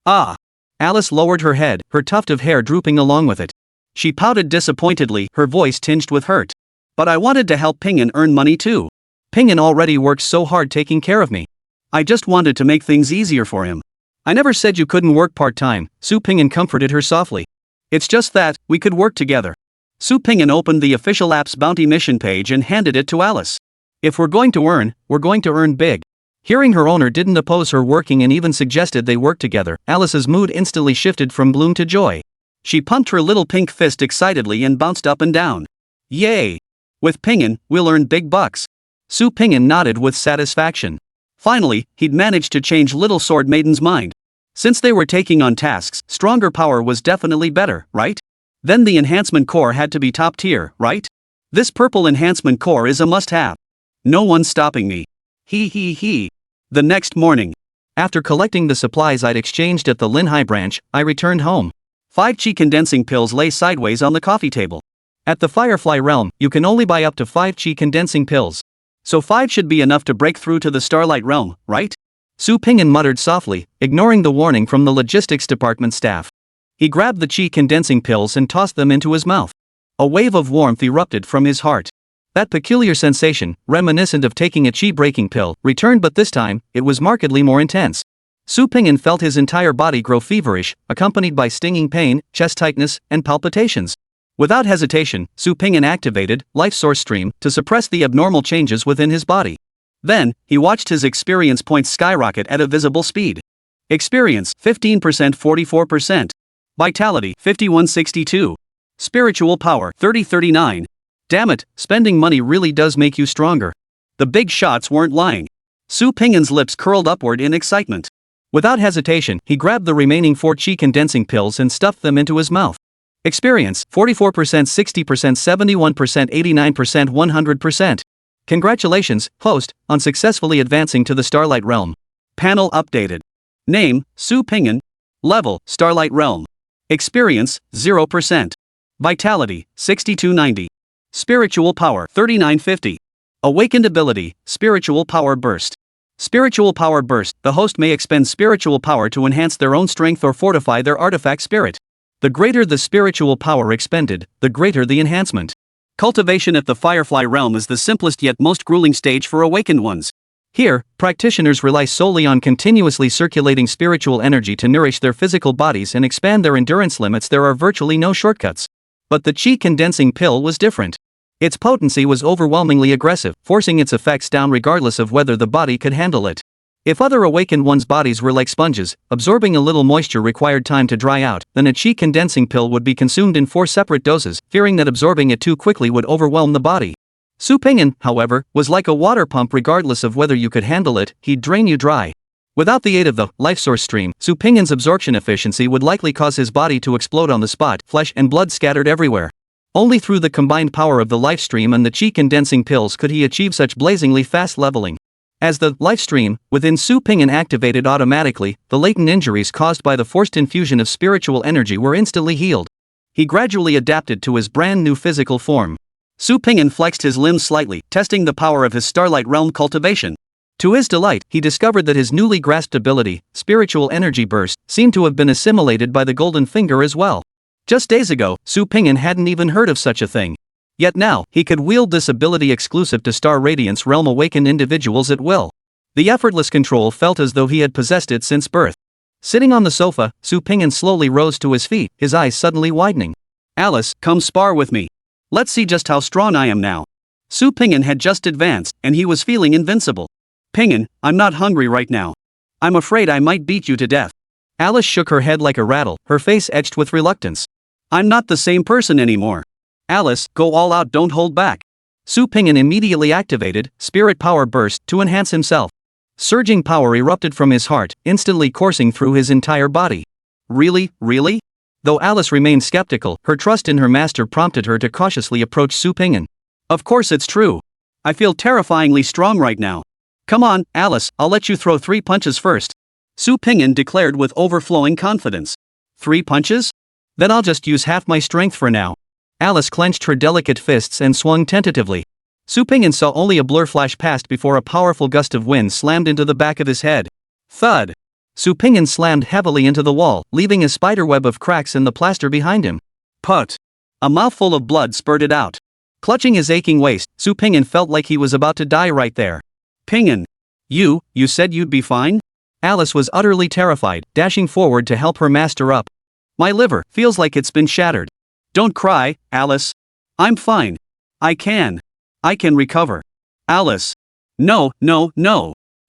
Ah! Alice lowered her head, her tuft of hair drooping along with it. She pouted disappointedly, her voice tinged with hurt. But I wanted to help Ping'an earn money too. Ping'an already works so hard taking care of me. I just wanted to make things easier for him. I never said you couldn't work part-time, Su Ping'an comforted her softly. It's just that, we could work together. Su Ping'an opened the official app's bounty mission page and handed it to Alice. If we're going to earn big. Hearing her owner didn't oppose her working and even suggested they work together, Alice's mood instantly shifted from gloom to joy. She pumped her little pink fist excitedly and bounced up and down. Yay! With Ping'an, we'll earn big bucks. Su Ping'an nodded with satisfaction. Finally, he'd managed to change Little Sword Maiden's mind. Since they were taking on tasks, stronger power was definitely better, right? Then the enhancement core had to be top tier, right? This purple enhancement core is a must-have. No one's stopping me. He. The next morning. After collecting the supplies I'd exchanged at the Linhai branch, I returned home. 5 chi condensing pills lay sideways on the coffee table. At the Firefly realm, you can only buy up to 5 chi condensing pills. So 5 should be enough to break through to the Starlight realm, right? Su Ping'an muttered softly, ignoring the warning from the logistics department staff. He grabbed the chi condensing pills and tossed them into his mouth. A wave of warmth erupted from his heart. That peculiar sensation, reminiscent of taking a chi-breaking pill, returned, but this time, it was markedly more intense. Su Ping'an felt his entire body grow feverish, accompanied by stinging pain, chest tightness, and palpitations. Without hesitation, Su Ping'an activated Life Source Stream to suppress the abnormal changes within his body. Then, he watched his experience points skyrocket at a visible speed. Experience 15%, 44%. Vitality 5162. Spiritual power 3039. Damn it, spending money really does make you stronger. The big shots weren't lying. Su Ping'an's lips curled upward in excitement. Without hesitation, he grabbed the remaining 4 chi condensing pills and stuffed them into his mouth. Experience 44%, 60%, 71%, 89%, 100%. Congratulations, host, on successfully advancing to the Starlight Realm. Panel updated. Name, Su Ping'an. Level, Starlight Realm. Experience, 0%. Vitality, 6290. Spiritual power, 3950. Awakened ability, Spiritual Power Burst. Spiritual Power Burst, the host may expend spiritual power to enhance their own strength or fortify their artifact spirit. The greater the spiritual power expended, the greater the enhancement. Cultivation at the Firefly realm is the simplest yet most grueling stage for awakened ones. Here, practitioners rely solely on continuously circulating spiritual energy to nourish their physical bodies and expand their endurance limits. There are virtually no shortcuts. But the chi condensing pill was different. Its potency was overwhelmingly aggressive, forcing its effects down regardless of whether the body could handle it. If other awakened ones' bodies were like sponges, absorbing a little moisture required time to dry out, then a chi condensing pill would be consumed in 4 separate doses, fearing that absorbing it too quickly would overwhelm the body. Su Ping'an, however, was like a water pump. Regardless of whether you could handle it, he'd drain you dry. Without the aid of the life source stream, Su Ping'an's absorption efficiency would likely cause his body to explode on the spot, flesh and blood scattered everywhere. Only through the combined power of the life stream and the chi condensing pills could he achieve such blazingly fast leveling. As the life stream within Su Ping'an activated automatically, the latent injuries caused by the forced infusion of spiritual energy were instantly healed. He gradually adapted to his brand new physical form. Su Ping'an flexed his limbs slightly, testing the power of his Starlight Realm cultivation. To his delight, he discovered that his newly grasped ability, spiritual energy burst, seemed to have been assimilated by the Golden Finger as well. Just days ago, Su Ping'an hadn't even heard of such a thing. Yet now, he could wield this ability exclusive to Star Radiance Realm awakened individuals at will. The effortless control felt as though he had possessed it since birth. Sitting on the sofa, Su Ping'an slowly rose to his feet, his eyes suddenly widening. "Alice, come spar with me. Let's see just how strong I am now." Su Ping'an had just advanced, and he was feeling invincible. "Ping'an, I'm not hungry right now. I'm afraid I might beat you to death." Alice shook her head like a rattle, her face etched with reluctance. "I'm not the same person anymore. Alice, go all out, don't hold back." Su Ping'an immediately activated Spirit Power Burst to enhance himself. Surging power erupted from his heart, instantly coursing through his entire body. Really? Though Alice remained skeptical, her trust in her master prompted her to cautiously approach Su Ping'an. "Of course it's true. I feel terrifyingly strong right now. Come on, Alice, I'll let you throw 3 punches first." Su Ping'an declared with overflowing confidence. 3 punches? Then I'll just use half my strength for now." Alice clenched her delicate fists and swung tentatively. Su Ping'an saw only a blur flash past before a powerful gust of wind slammed into the back of his head. Thud! Su Ping'an slammed heavily into the wall, leaving a spiderweb of cracks in the plaster behind him. Put! A mouthful of blood spurted out. Clutching his aching waist, Su Ping'an felt like he was about to die right there. "Ping'an! You said you'd be fine?" Alice was utterly terrified, dashing forward to help her master up. "My liver feels like it's been shattered." "Don't cry, Alice. I'm fine. I can recover." "Alice. No.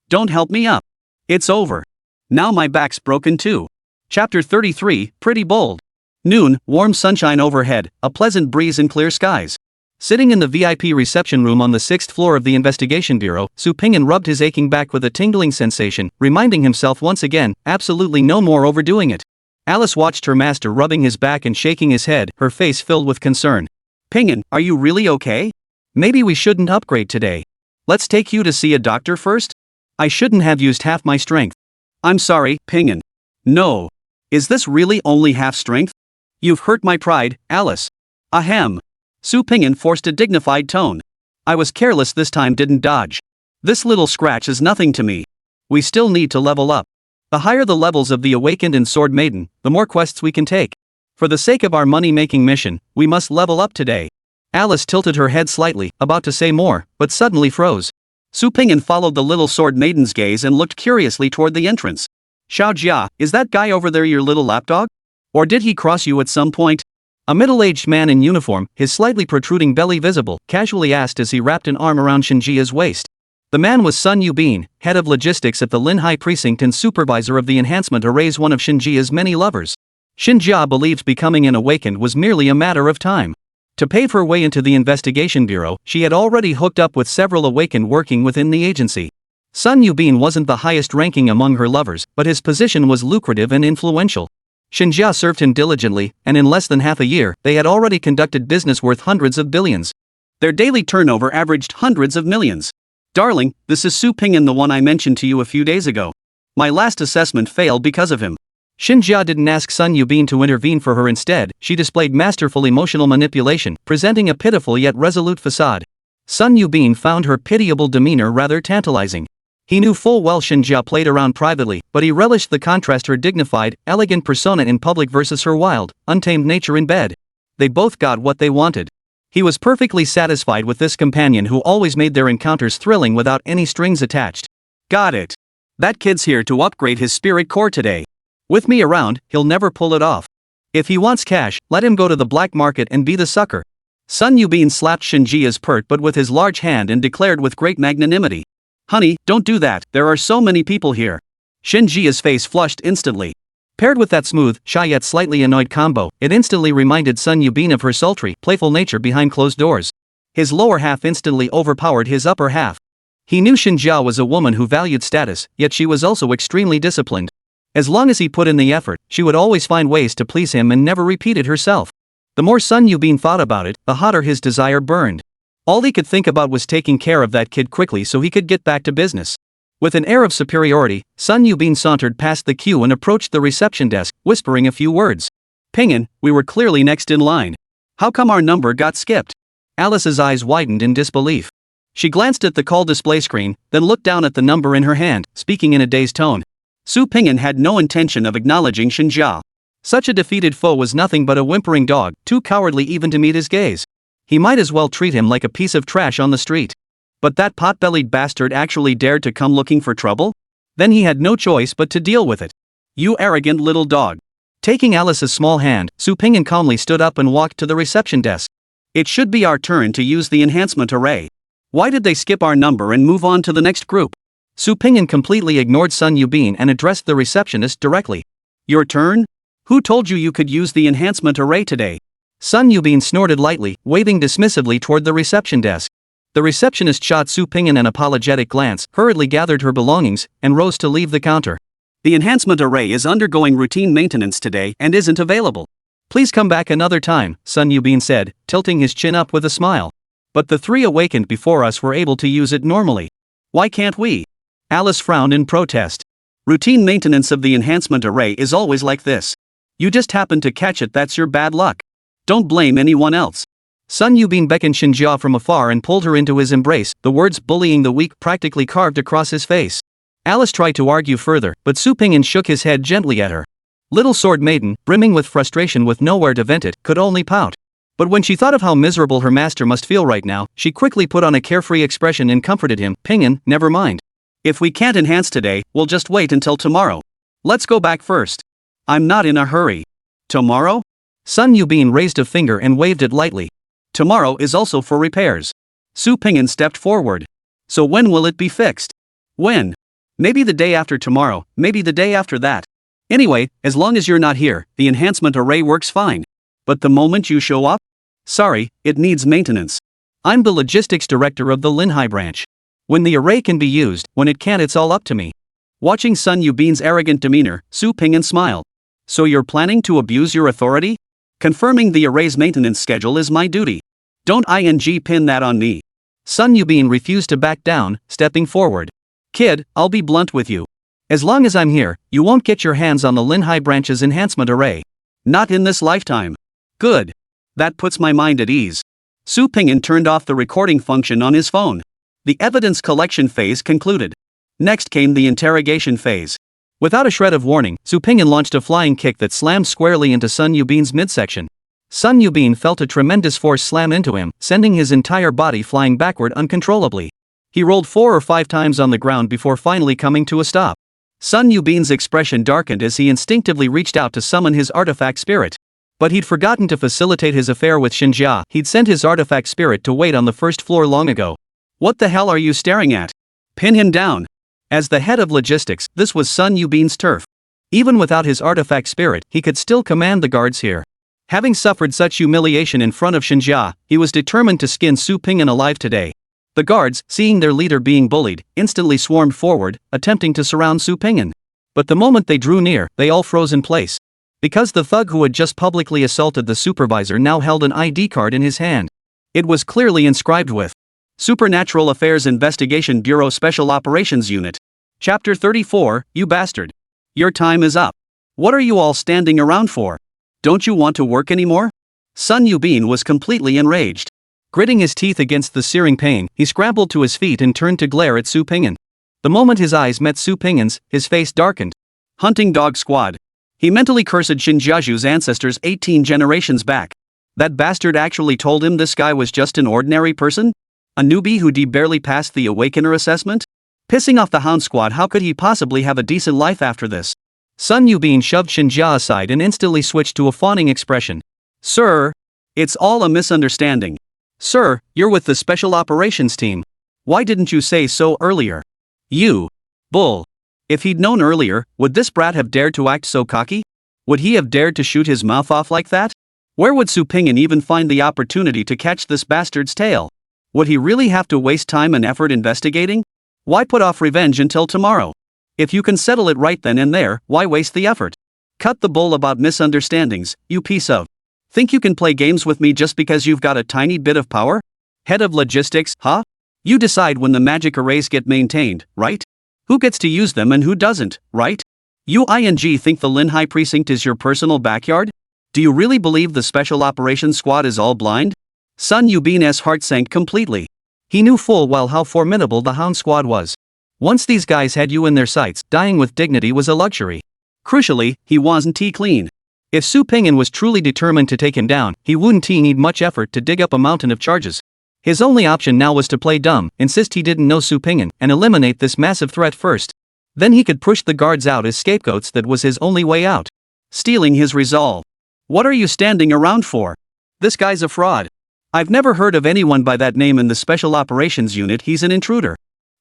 Don't help me up. It's over. Now my back's broken too." Chapter 33, Pretty Bold. Noon, warm sunshine overhead, a pleasant breeze and clear skies. Sitting in the VIP reception room on the 6th floor of the Investigation Bureau, Su Ping'an rubbed his aching back with a tingling sensation, reminding himself once again, absolutely no more overdoing it. Alice watched her master rubbing his back and shaking his head, her face filled with concern. "Ping'an, are you really okay? Maybe we shouldn't upgrade today. Let's take you to see a doctor first? I shouldn't have used half my strength." "I'm sorry, Ping'an. No. Is this really only half strength? You've hurt my pride, Alice." "Ahem." Su Ping'an forced a dignified tone. "I was careless this time, didn't dodge. This little scratch is nothing to me. We still need to level up. The higher the levels of the Awakened and Sword Maiden, the more quests we can take. For the sake of our money-making mission, we must level up today." Alice tilted her head slightly, about to say more, but suddenly froze. Su Ping'an followed the little Sword Maiden's gaze and looked curiously toward the entrance. "Xiao Jia, is that guy over there your little lapdog? Or did he cross you at some point?" A middle-aged man in uniform, his slightly protruding belly visible, casually asked as he wrapped an arm around Shinjia's waist. The man was Sun Yubin, head of logistics at the Linhai precinct and supervisor of the enhancement arrays, one of Shinjia's many lovers. Shinjia believed becoming an awakened was merely a matter of time. To pave her way into the Investigation Bureau, she had already hooked up with several awakened working within the agency. Sun Yubin wasn't the highest ranking among her lovers, but his position was lucrative and influential. Shinjia served him diligently, and in less than half a year, they had already conducted business worth hundreds of billions. Their daily turnover averaged hundreds of millions. "Darling, this is Su Ping'an, the one I mentioned to you a few days ago. My last assessment failed because of him." Shinjia didn't ask Sun Yubin to intervene for her. Instead, she displayed masterful emotional manipulation, presenting a pitiful yet resolute facade. Sun Yubin found her pitiable demeanor rather tantalizing. He knew full well Shinjia played around privately, but he relished the contrast, her dignified, elegant persona in public versus her wild, untamed nature in bed. They both got what they wanted. He was perfectly satisfied with this companion who always made their encounters thrilling without any strings attached. "Got it. That kid's here to upgrade his spirit core today. With me around, he'll never pull it off. If he wants cash, let him go to the black market and be the sucker." Sun Yubin slapped Shinjia's pert butt with his large hand and declared with great magnanimity, "Honey, don't do that, there are so many people here." Shinjia's face flushed instantly. Paired with that smooth, shy yet slightly annoyed combo, it instantly reminded Sun Yubin of her sultry, playful nature behind closed doors. His lower half instantly overpowered his upper half. He knew Xinjia was a woman who valued status, yet she was also extremely disciplined. As long as he put in the effort, she would always find ways to please him and never repeat it herself. The more Sun Yubin thought about it, the hotter his desire burned. All he could think about was taking care of that kid quickly so he could get back to business. With an air of superiority, Sun Yubin sauntered past the queue and approached the reception desk, whispering a few words. Pingin, we were clearly next in line. How come our number got skipped? Alice's eyes widened in disbelief. She glanced at the call display screen, then looked down at the number in her hand, speaking in a dazed tone. Su Pingin had no intention of acknowledging Xinjia. Such a defeated foe was nothing but a whimpering dog, too cowardly even to meet his gaze. He might as well treat him like a piece of trash on the street. But that pot-bellied bastard actually dared to come looking for trouble? Then he had no choice but to deal with it. You arrogant little dog. Taking Alice's small hand, Su Pingin calmly stood up and walked to the reception desk. It should be our turn to use the enhancement array. Why did they skip our number and move on to the next group? Su Pingin completely ignored Sun Yubin and addressed the receptionist directly. Your turn? Who told you could use the enhancement array today? Sun Yubin snorted lightly, waving dismissively toward the reception desk. The receptionist shot Su Pingin an apologetic glance, hurriedly gathered her belongings, and rose to leave the counter. The enhancement array is undergoing routine maintenance today and isn't available. Please come back another time, Sun Yubin said, tilting his chin up with a smile. But the three awakened before us were able to use it normally. Why can't we? Alice frowned in protest. Routine maintenance of the enhancement array is always like this. You just happen to catch it, that's your bad luck. Don't blame anyone else. Sun Yubin beckoned Xinjia from afar and pulled her into his embrace, the words bullying the weak practically carved across his face. Alice tried to argue further, but Su Pingin shook his head gently at her. Little Sword Maiden, brimming with frustration with nowhere to vent it, could only pout. But when she thought of how miserable her master must feel right now, she quickly put on a carefree expression and comforted him. Pingin, never mind. If we can't enhance today, we'll just wait until tomorrow. Let's go back first. I'm not in a hurry. Tomorrow? Sun Yubin raised a finger and waved it lightly. Tomorrow is also for repairs. Su Pingin stepped forward. So when will it be fixed? When? Maybe the day after tomorrow, maybe the day after that. Anyway, as long as you're not here, the enhancement array works fine. But the moment you show up? Sorry, it needs maintenance. I'm the logistics director of the Linhai branch. When the array can be used, when it can't, it's all up to me. Watching Sun Yubin's arrogant demeanor, Su Pingin smiled. So you're planning to abuse your authority? Confirming the array's maintenance schedule is my duty. Don't pin that on me. Sun Yubin refused to back down, stepping forward. Kid, I'll be blunt with you. As long as I'm here, you won't get your hands on the Linhai branch's enhancement array. Not in this lifetime. Good. That puts my mind at ease. Su Pingin turned off the recording function on his phone. The evidence collection phase concluded. Next came the interrogation phase. Without a shred of warning, Su Pingin launched a flying kick that slammed squarely into Sun Yubin's midsection. Sun Yubin felt a tremendous force slam into him, sending his entire body flying backward uncontrollably. He rolled 4 or 5 times on the ground before finally coming to a stop. Sun Yubin's expression darkened as he instinctively reached out to summon his artifact spirit. But he'd forgotten to facilitate his affair with Xinjia. He'd sent his artifact spirit to wait on the first floor long ago. What the hell are you staring at? Pin him down. As the head of logistics, this was Sun Yubin's turf. Even without his artifact spirit, he could still command the guards here. Having suffered such humiliation in front of Xinjia, he was determined to skin Su Pingin alive today. The guards, seeing their leader being bullied, instantly swarmed forward, attempting to surround Su Pingin. But the moment they drew near, they all froze in place. Because the thug who had just publicly assaulted the supervisor now held an ID card in his hand. It was clearly inscribed with Supernatural Affairs Investigation Bureau Special Operations Unit. Chapter 34, You Bastard. Your time is up. What are you all standing around for? Don't you want to work anymore? Sun Yubin was completely enraged. Gritting his teeth against the searing pain, he scrambled to his feet and turned to glare at Su Pingin. The moment his eyes met Su Pingin's, his face darkened. Hunting dog squad. He mentally cursed Xinjiaju's ancestors 18 generations back. That bastard actually told him this guy was just an ordinary person? A newbie who barely passed the Awakener assessment? Pissing off the Hound Squad, how could he possibly have a decent life after this? Sun Yubin shoved Xinjia aside and instantly switched to a fawning expression. Sir, it's all a misunderstanding. Sir, you're with the Special Operations team. Why didn't you say so earlier? You bull. If he'd known earlier, would this brat have dared to act so cocky? Would he have dared to shoot his mouth off like that? Where would Su Pingin even find the opportunity to catch this bastard's tail? Would he really have to waste time and effort investigating? Why put off revenge until tomorrow? If you can settle it right then and there, why waste the effort? Cut the bull about misunderstandings, you piece of. Think you can play games with me just because you've got a tiny bit of power? Head of logistics, huh? You decide when the magic arrays get maintained, right? Who gets to use them and who doesn't, right? You think the Lin High Precinct is your personal backyard? Do you really believe the Special Operations Squad is all blind? Sun Yubin's heart sank completely. He knew full well how formidable the Hound Squad was. Once these guys had you in their sights, dying with dignity was a luxury. Crucially, he wasn't clean. If Su Pingyan was truly determined to take him down, he wouldn't need much effort to dig up a mountain of charges. His only option now was to play dumb, insist he didn't know Su Pingyan, and eliminate this massive threat first. Then he could push the guards out as scapegoats. That was his only way out. Stealing his resolve. What are you standing around for? This guy's a fraud. I've never heard of anyone by that name in the Special Operations Unit. He's an intruder.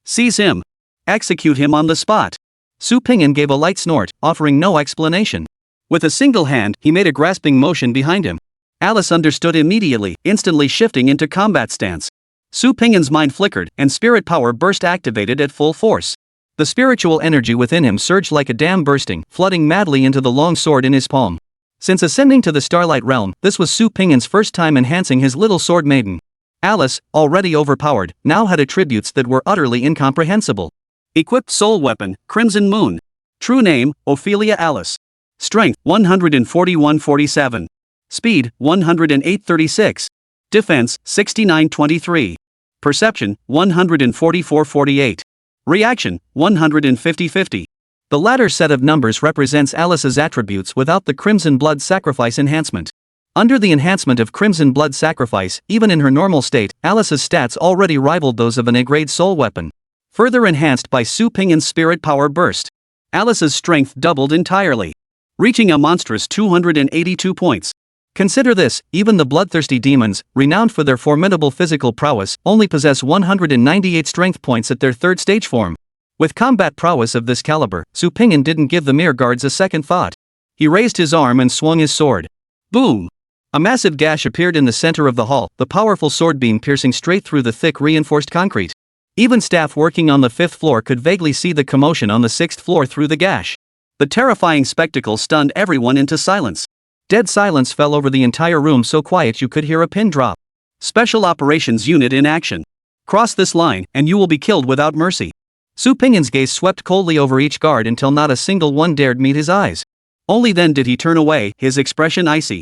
Seize him. Execute him on the spot. Su Pingyan gave a light snort, offering no explanation. With a single hand, he made a grasping motion behind him. Alice understood immediately, instantly shifting into combat stance. Su Pingyan's mind flickered, and spirit power burst activated at full force. The spiritual energy within him surged like a dam bursting, flooding madly into the long sword in his palm. Since ascending to the Starlight Realm, this was Su Pingyan's first time enhancing his little sword maiden. Alice, already overpowered, now had attributes that were utterly incomprehensible. Equipped soul weapon, Crimson Moon. True name, Ophelia Alice. Strength, 141-47. Speed, 108-36. Defense, 69-23. Perception, 144-48. Reaction, 150-50. The latter set of numbers represents Alice's attributes without the Crimson Blood Sacrifice enhancement. Under the enhancement of Crimson Blood Sacrifice, even in her normal state, Alice's stats already rivaled those of an A-grade soul weapon. Further enhanced by Su Pingyan's spirit power burst. Alice's strength doubled entirely, reaching a monstrous 282 points. Consider this, even the bloodthirsty demons, renowned for their formidable physical prowess, only possess 198 strength points at their third stage form. With combat prowess of this caliber, Su Pingyan didn't give the mere guards a second thought. He raised his arm and swung his sword. Boom! A massive gash appeared in the center of the hall, the powerful sword beam piercing straight through the thick reinforced concrete. Even staff working on the 5th floor could vaguely see the commotion on the 6th floor through the gash. The terrifying spectacle stunned everyone into silence. Dead silence fell over the entire room, so quiet you could hear a pin drop. Special Operations Unit in action. Cross this line, and you will be killed without mercy. Su Pingyan's gaze swept coldly over each guard until not a single one dared meet his eyes. Only then did he turn away, his expression icy.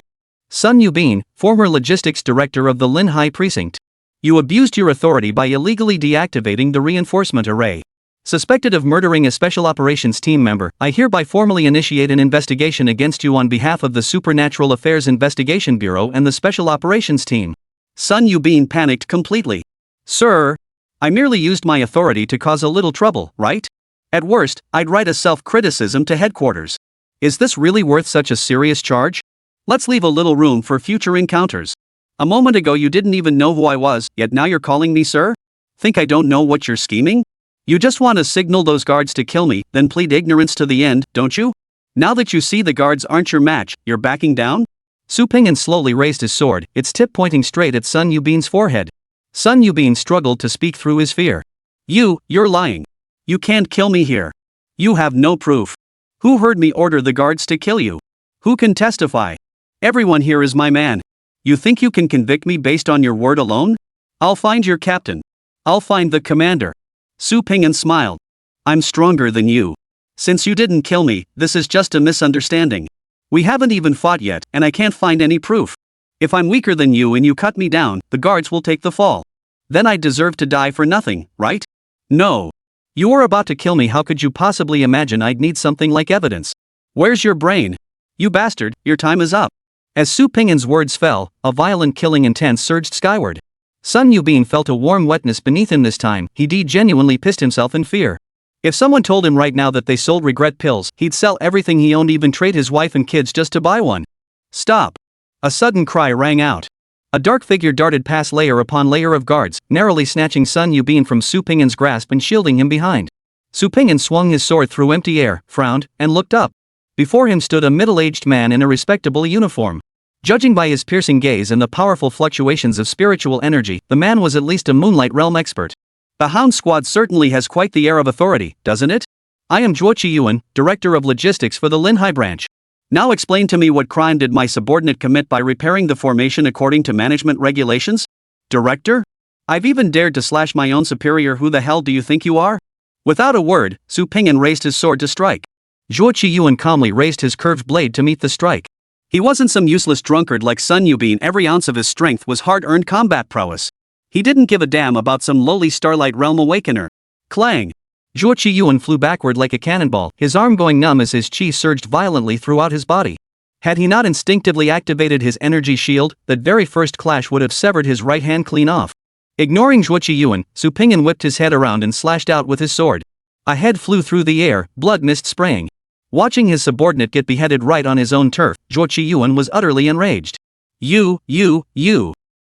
Sun Yubin, former logistics director of the Lin High Precinct. You abused your authority by illegally deactivating the reinforcement array. Suspected of murdering a Special Operations team member, I hereby formally initiate an investigation against you on behalf of the Supernatural Affairs Investigation Bureau and the Special Operations team. Sun Yubin panicked completely. Sir, I merely used my authority to cause a little trouble, right? At worst, I'd write a self-criticism to headquarters. Is this really worth such a serious charge? Let's leave a little room for future encounters. A moment ago you didn't even know who I was, yet now you're calling me sir? Think I don't know what you're scheming? You just want to signal those guards to kill me, then plead ignorance to the end, don't you? Now that you see the guards aren't your match, you're backing down? Su Pingyan slowly raised his sword, its tip pointing straight at Sun Yubin's forehead. Sun Yubin struggled to speak through his fear. You're lying. You can't kill me here. You have no proof. Who heard me order the guards to kill you? Who can testify? Everyone here is my man. You think you can convict me based on your word alone? I'll find your captain. I'll find the commander. Su Pingyan smiled. I'm stronger than you. Since you didn't kill me, this is just a misunderstanding. We haven't even fought yet, and I can't find any proof. If I'm weaker than you and you cut me down, the guards will take the fall. Then I deserve to die for nothing, right? No. You were about to kill me. How could you possibly imagine I'd need something like evidence? Where's your brain? You bastard, your time is up. As Su Pingyan's words fell, a violent killing intent surged skyward. Sun Yubin felt a warm wetness beneath him this time. He genuinely pissed himself in fear. If someone told him right now that they sold regret pills, he'd sell everything he owned, even trade his wife and kids just to buy one. Stop! A sudden cry rang out. A dark figure darted past layer upon layer of guards, narrowly snatching Sun Yubin from Su Pingyan's grasp and shielding him behind. Su Pingyan swung his sword through empty air, frowned, and looked up. Before him stood a middle-aged man in a respectable uniform. Judging by his piercing gaze and the powerful fluctuations of spiritual energy, the man was at least a Moonlight Realm expert. The Hound Squad certainly has quite the air of authority, doesn't it? I am Zhuo Qiyuan, Director of Logistics for the Linhai branch. Now explain to me, what crime did my subordinate commit by repairing the formation according to management regulations? Director? I've even dared to slash my own superior. Who the hell do you think you are? Without a word, Su Pingyan raised his sword to strike. Zhuo Qiyuan calmly raised his curved blade to meet the strike. He wasn't some useless drunkard like Sun Yubin. Every ounce of his strength was hard-earned combat prowess. He didn't give a damn about some lowly Starlight Realm awakener. Clang! Zhuo Qiyuan flew backward like a cannonball, his arm going numb as his chi surged violently throughout his body. Had he not instinctively activated his energy shield, that very first clash would have severed his right hand clean off. Ignoring Zhuo Qiyuan, Su Pingyan whipped his head around and slashed out with his sword. A head flew through the air, blood mist spraying. Watching his subordinate get beheaded right on his own turf, Zhuo Qiyuan was utterly enraged. You!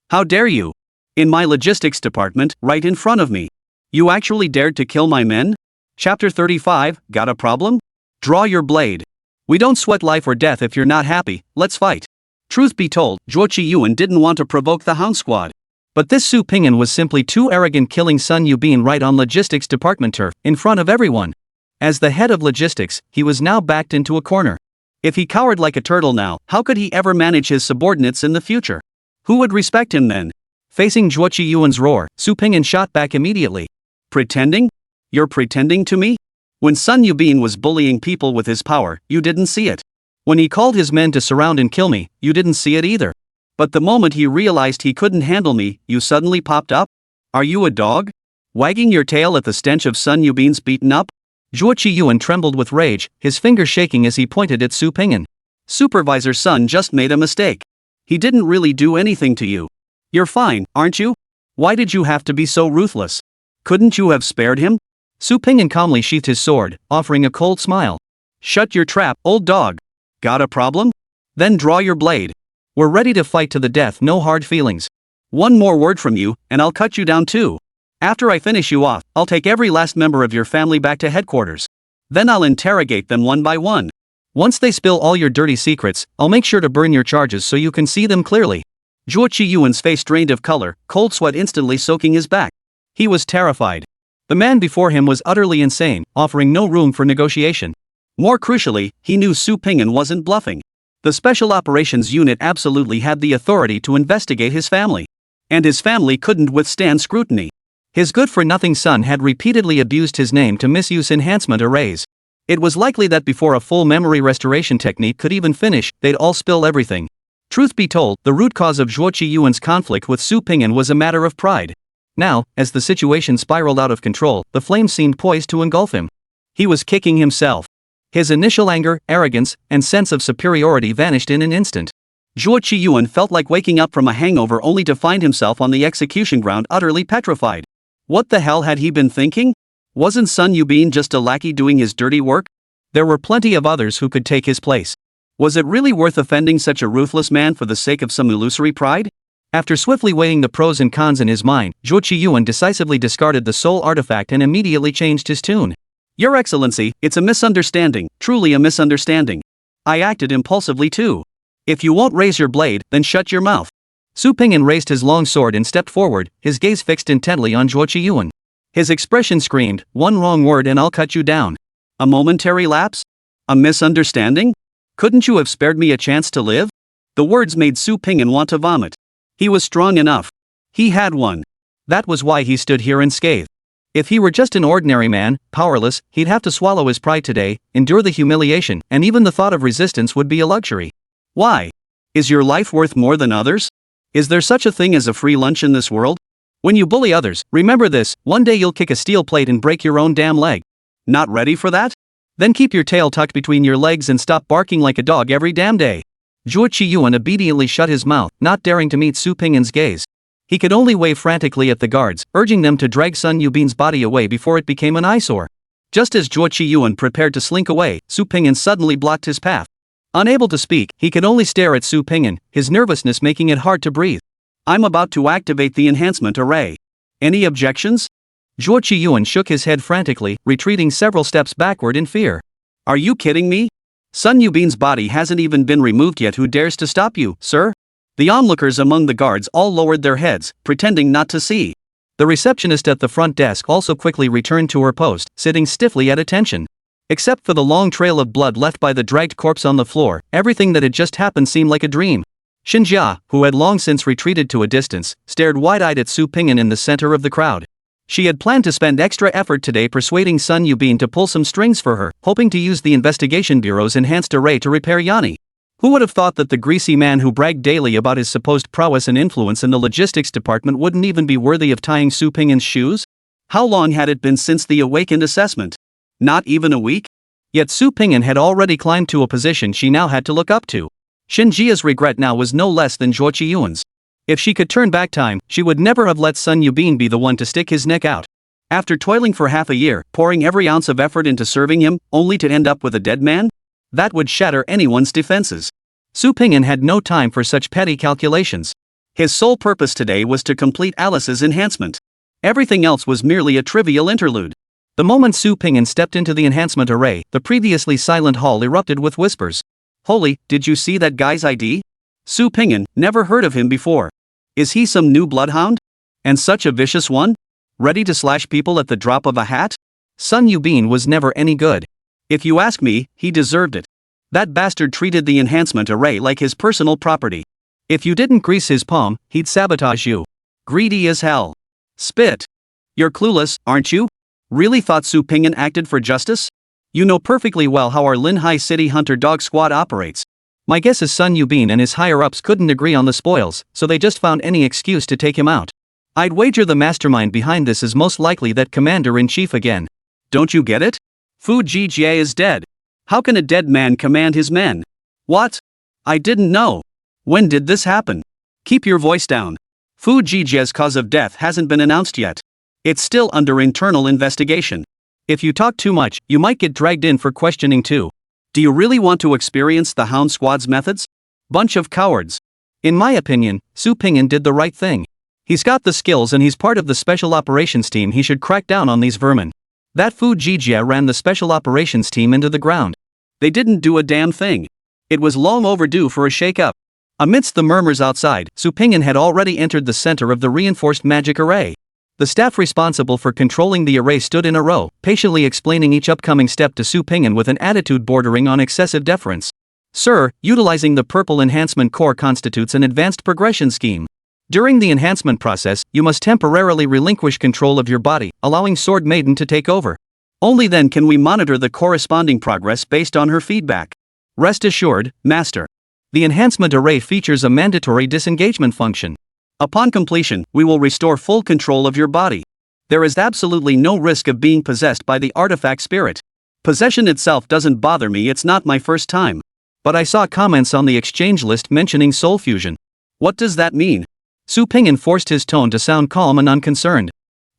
How dare you? In my logistics department, right in front of me. You actually dared to kill my men? Chapter 35, got a problem? Draw your blade. We don't sweat life or death. If you're not happy, let's fight. Truth be told, Zhuo Qiyuan didn't want to provoke the Hound Squad. But this Su Pingyan was simply too arrogant, killing Sun Yubin right on logistics department turf, in front of everyone. As the head of logistics, he was now backed into a corner. If he cowered like a turtle now, how could he ever manage his subordinates in the future? Who would respect him then? Facing Zhuo Qiyuan's roar, Su Pingyan shot back immediately. Pretending? You're pretending to me? When Sun Yubin was bullying people with his power, you didn't see it. When he called his men to surround and kill me, you didn't see it either. But the moment he realized he couldn't handle me, you suddenly popped up? Are you a dog? Wagging your tail at the stench of Sun Yubin's beaten up? Zhuo Qiyuan trembled with rage, his finger shaking as he pointed at Su Pingyan. Supervisor Sun just made a mistake. He didn't really do anything to you. You're fine, aren't you? Why did you have to be so ruthless? Couldn't you have spared him? Su Pingyan calmly sheathed his sword, offering a cold smile. Shut your trap, old dog. Got a problem? Then draw your blade. We're ready to fight to the death, no hard feelings. One more word from you, and I'll cut you down too. After I finish you off, I'll take every last member of your family back to headquarters. Then I'll interrogate them one by one. Once they spill all your dirty secrets, I'll make sure to burn your charges so you can see them clearly. Zhuo Qiyuan's face drained of color, cold sweat instantly soaking his back. He was terrified. The man before him was utterly insane, offering no room for negotiation. More crucially, he knew Su Pingyan wasn't bluffing. The Special Operations Unit absolutely had the authority to investigate his family. And his family couldn't withstand scrutiny. His good-for-nothing son had repeatedly abused his name to misuse enhancement arrays. It was likely that before a full memory restoration technique could even finish, they'd all spill everything. Truth be told, the root cause of Zhuo Qiyuan's conflict with Su Pingyan was a matter of pride. Now, as the situation spiraled out of control, the flames seemed poised to engulf him. He was kicking himself. His initial anger, arrogance, and sense of superiority vanished in an instant. Zhuo Qiyuan felt like waking up from a hangover only to find himself on the execution ground utterly petrified. What the hell had he been thinking? Wasn't Sun Yubin just a lackey doing his dirty work? There were plenty of others who could take his place. Was it really worth offending such a ruthless man for the sake of some illusory pride? After swiftly weighing the pros and cons in his mind, Zhuo Qiyuan decisively discarded the soul artifact and immediately changed his tune. Your Excellency, it's a misunderstanding, truly a misunderstanding. I acted impulsively too. If you won't raise your blade, then shut your mouth. Su Pingyan raised his long sword and stepped forward, his gaze fixed intently on Zhuo Qiyuan. His expression screamed, "One wrong word and I'll cut you down." A momentary lapse? A misunderstanding? Couldn't you have spared me a chance to live? The words made Su Pingyan want to vomit. He was strong enough. He had one. That was why he stood here unscathed. If he were just an ordinary man, powerless, he'd have to swallow his pride today, endure the humiliation, and even the thought of resistance would be a luxury. Why? Is your life worth more than others? Is there such a thing as a free lunch in this world? When you bully others, remember this, one day you'll kick a steel plate and break your own damn leg. Not ready for that? Then keep your tail tucked between your legs and stop barking like a dog every damn day. Zhuo Qiyuan obediently shut his mouth, not daring to meet Su Pingyan's gaze. He could only wave frantically at the guards, urging them to drag Sun Yubin's body away before it became an eyesore. Just as Zhuo Qiyuan prepared to slink away, Su Pingyan suddenly blocked his path. Unable to speak, he could only stare at Su Pingyan, his nervousness making it hard to breathe. I'm about to activate the enhancement array. Any objections? Zhuo Qiyuan shook his head frantically, retreating several steps backward in fear. Are you kidding me? Sun Yubin's body hasn't even been removed yet. Who dares to stop you, sir? The onlookers among the guards all lowered their heads, pretending not to see. The receptionist at the front desk also quickly returned to her post, sitting stiffly at attention. Except for the long trail of blood left by the dragged corpse on the floor, everything that had just happened seemed like a dream. Xinjia, who had long since retreated to a distance, stared wide-eyed at Su Pingyan in the center of the crowd. She had planned to spend extra effort today persuading Sun Yubin to pull some strings for her, hoping to use the investigation bureau's enhanced array to repair Yanni. Who would have thought that the greasy man who bragged daily about his supposed prowess and influence in the logistics department wouldn't even be worthy of tying Su Pingyan's shoes? How long had it been since the awakened assessment? Not even a week? Yet Su Pingyan had already climbed to a position she now had to look up to. Xinjia's regret now was no less than Zhuo Qiyuan's. If she could turn back time, she would never have let Sun Yubin be the one to stick his neck out. After toiling for half a year, pouring every ounce of effort into serving him, only to end up with a dead man? That would shatter anyone's defenses. Su Pingyan had no time for such petty calculations. His sole purpose today was to complete Alice's enhancement. Everything else was merely a trivial interlude. The moment Su Pingyan stepped into the enhancement array, the previously silent hall erupted with whispers. Holy, did you see that guy's ID? Su Pingyan, never heard of him before. Is he some new bloodhound? And such a vicious one? Ready to slash people at the drop of a hat? Sun Yubin was never any good. If you ask me, he deserved it. That bastard treated the enhancement array like his personal property. If you didn't grease his palm, he'd sabotage you. Greedy as hell. Spit. You're clueless, aren't you? Really thought Su Pingyan acted for justice? You know perfectly well how our Linhai City Hunter Dog Squad operates. My guess is Sun Yubin and his higher-ups couldn't agree on the spoils, so they just found any excuse to take him out. I'd wager the mastermind behind this is most likely that Commander-in-Chief again. Don't you get it? Fu Jijie is dead. How can a dead man command his men? What? I didn't know. When did this happen? Keep your voice down. Fu Jijie's cause of death hasn't been announced yet. It's still under internal investigation. If you talk too much, you might get dragged in for questioning too. Do you really want to experience the Hound Squad's methods? Bunch of cowards. In my opinion, Su Pingyan did the right thing. He's got the skills and he's part of the special operations team. He should crack down on these vermin. That Fu Jijie ran the special operations team into the ground. They didn't do a damn thing. It was long overdue for a shake-up. Amidst the murmurs outside, Su Pingyan had already entered the center of the reinforced magic array. The staff responsible for controlling the array stood in a row, patiently explaining each upcoming step to Su Pingyan with an attitude bordering on excessive deference. Sir, utilizing the Purple Enhancement Core constitutes an advanced progression scheme. During the enhancement process, you must temporarily relinquish control of your body, allowing Sword Maiden to take over. Only then can we monitor the corresponding progress based on her feedback. Rest assured, Master. The enhancement array features a mandatory disengagement function. Upon completion, we will restore full control of your body. There is absolutely no risk of being possessed by the artifact spirit. Possession itself doesn't bother me, it's not my first time. But I saw comments on the exchange list mentioning soul fusion. What does that mean? Su Pingyan forced his tone to sound calm and unconcerned.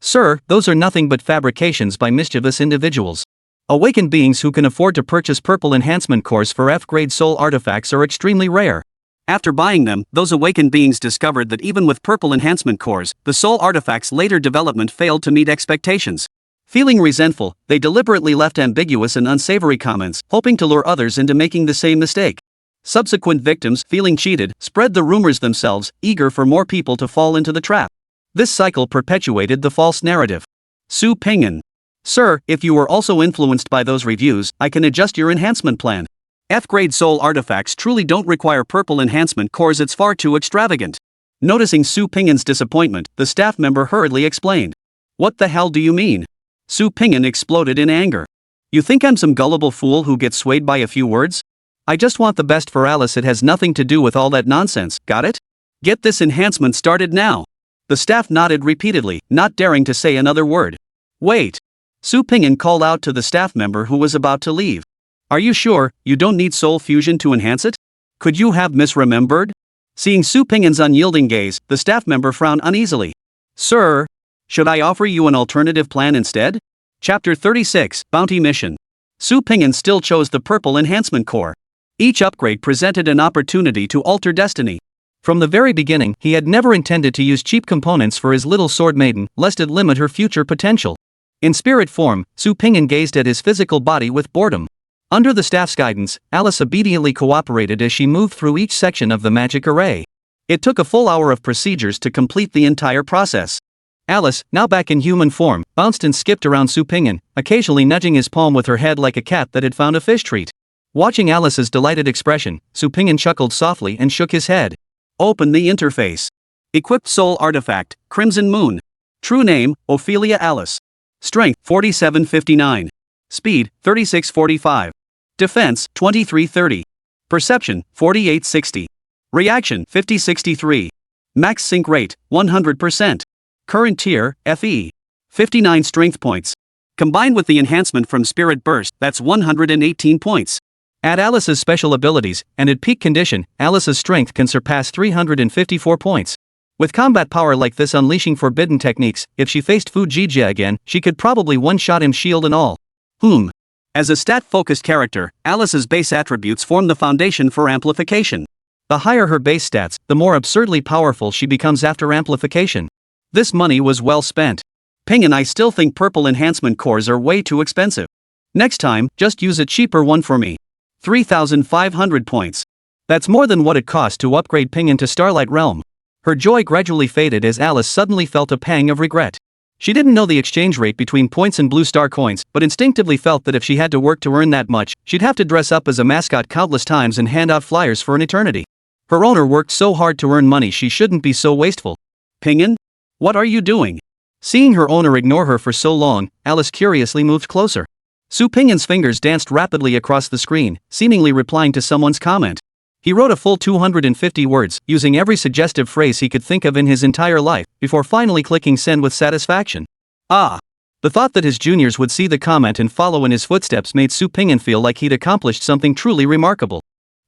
Sir, those are nothing but fabrications by mischievous individuals. Awakened beings who can afford to purchase purple enhancement cores for F-grade soul artifacts are extremely rare. After buying them, those awakened beings discovered that even with purple enhancement cores, the soul artifact's later development failed to meet expectations. Feeling resentful, they deliberately left ambiguous and unsavory comments, hoping to lure others into making the same mistake. Subsequent victims, feeling cheated, spread the rumors themselves, eager for more people to fall into the trap. This cycle perpetuated the false narrative. Su Pingyan. Sir, if you were also influenced by those reviews, I can adjust your enhancement plan. F-grade soul artifacts truly don't require purple enhancement cores, it's far too extravagant. Noticing Su Pingyan's disappointment, the staff member hurriedly explained. What the hell do you mean? Su Pingyan exploded in anger. You think I'm some gullible fool who gets swayed by a few words? I just want the best for Alice, it has nothing to do with all that nonsense, got it? Get this enhancement started now. The staff nodded repeatedly, not daring to say another word. Wait. Su Pingyan called out to the staff member who was about to leave. Are you sure you don't need soul fusion to enhance it? Could you have misremembered? Seeing Su Pingyan's unyielding gaze, the staff member frowned uneasily. Sir, should I offer you an alternative plan instead? Chapter 36, Bounty Mission. Su Pingyan still chose the purple enhancement core. Each upgrade presented an opportunity to alter destiny. From the very beginning, he had never intended to use cheap components for his little sword maiden, lest it limit her future potential. In spirit form, Su Pingyan gazed at his physical body with boredom. Under the staff's guidance, Alice obediently cooperated as she moved through each section of the magic array. It took a full hour of procedures to complete the entire process. Alice, now back in human form, bounced and skipped around Su Pingyan, occasionally nudging his palm with her head like a cat that had found a fish treat. Watching Alice's delighted expression, Su Pingyan chuckled softly and shook his head. Open the interface. Equipped soul artifact, Crimson Moon. True name, Ophelia Alice. Strength, 4759. Speed, 3645. Defense, 2330. Perception, 4860. Reaction, 5063. Max sync rate, 100%. Current tier, FE. 59 strength points. Combined with the enhancement from Spirit Burst, that's 118 points. Add Alice's special abilities, and at peak condition, Alice's strength can surpass 354 points. With combat power like this unleashing forbidden techniques, if she faced Fujijia again, she could probably one-shot him shield and all. As a stat-focused character, Alice's base attributes form the foundation for amplification. The higher her base stats, the more absurdly powerful she becomes after amplification. This money was well spent. Ping and I still think purple enhancement cores are way too expensive. Next time, just use a cheaper one for me. 3,500 points. That's more than what it cost to upgrade Ping into Starlight Realm. Her joy gradually faded as Alice suddenly felt a pang of regret. She didn't know the exchange rate between points and blue star coins, but instinctively felt that if she had to work to earn that much, she'd have to dress up as a mascot countless times and hand out flyers for an eternity. Her owner worked so hard to earn money, she shouldn't be so wasteful. Pingyan? What are you doing? Seeing her owner ignore her for so long, Alice curiously moved closer. Su Pingyan's fingers danced rapidly across the screen, seemingly replying to someone's comment. He wrote a full 250 words, using every suggestive phrase he could think of in his entire life, before finally clicking send with satisfaction. The thought that his juniors would see the comment and follow in his footsteps made Su Pingyan feel like he'd accomplished something truly remarkable.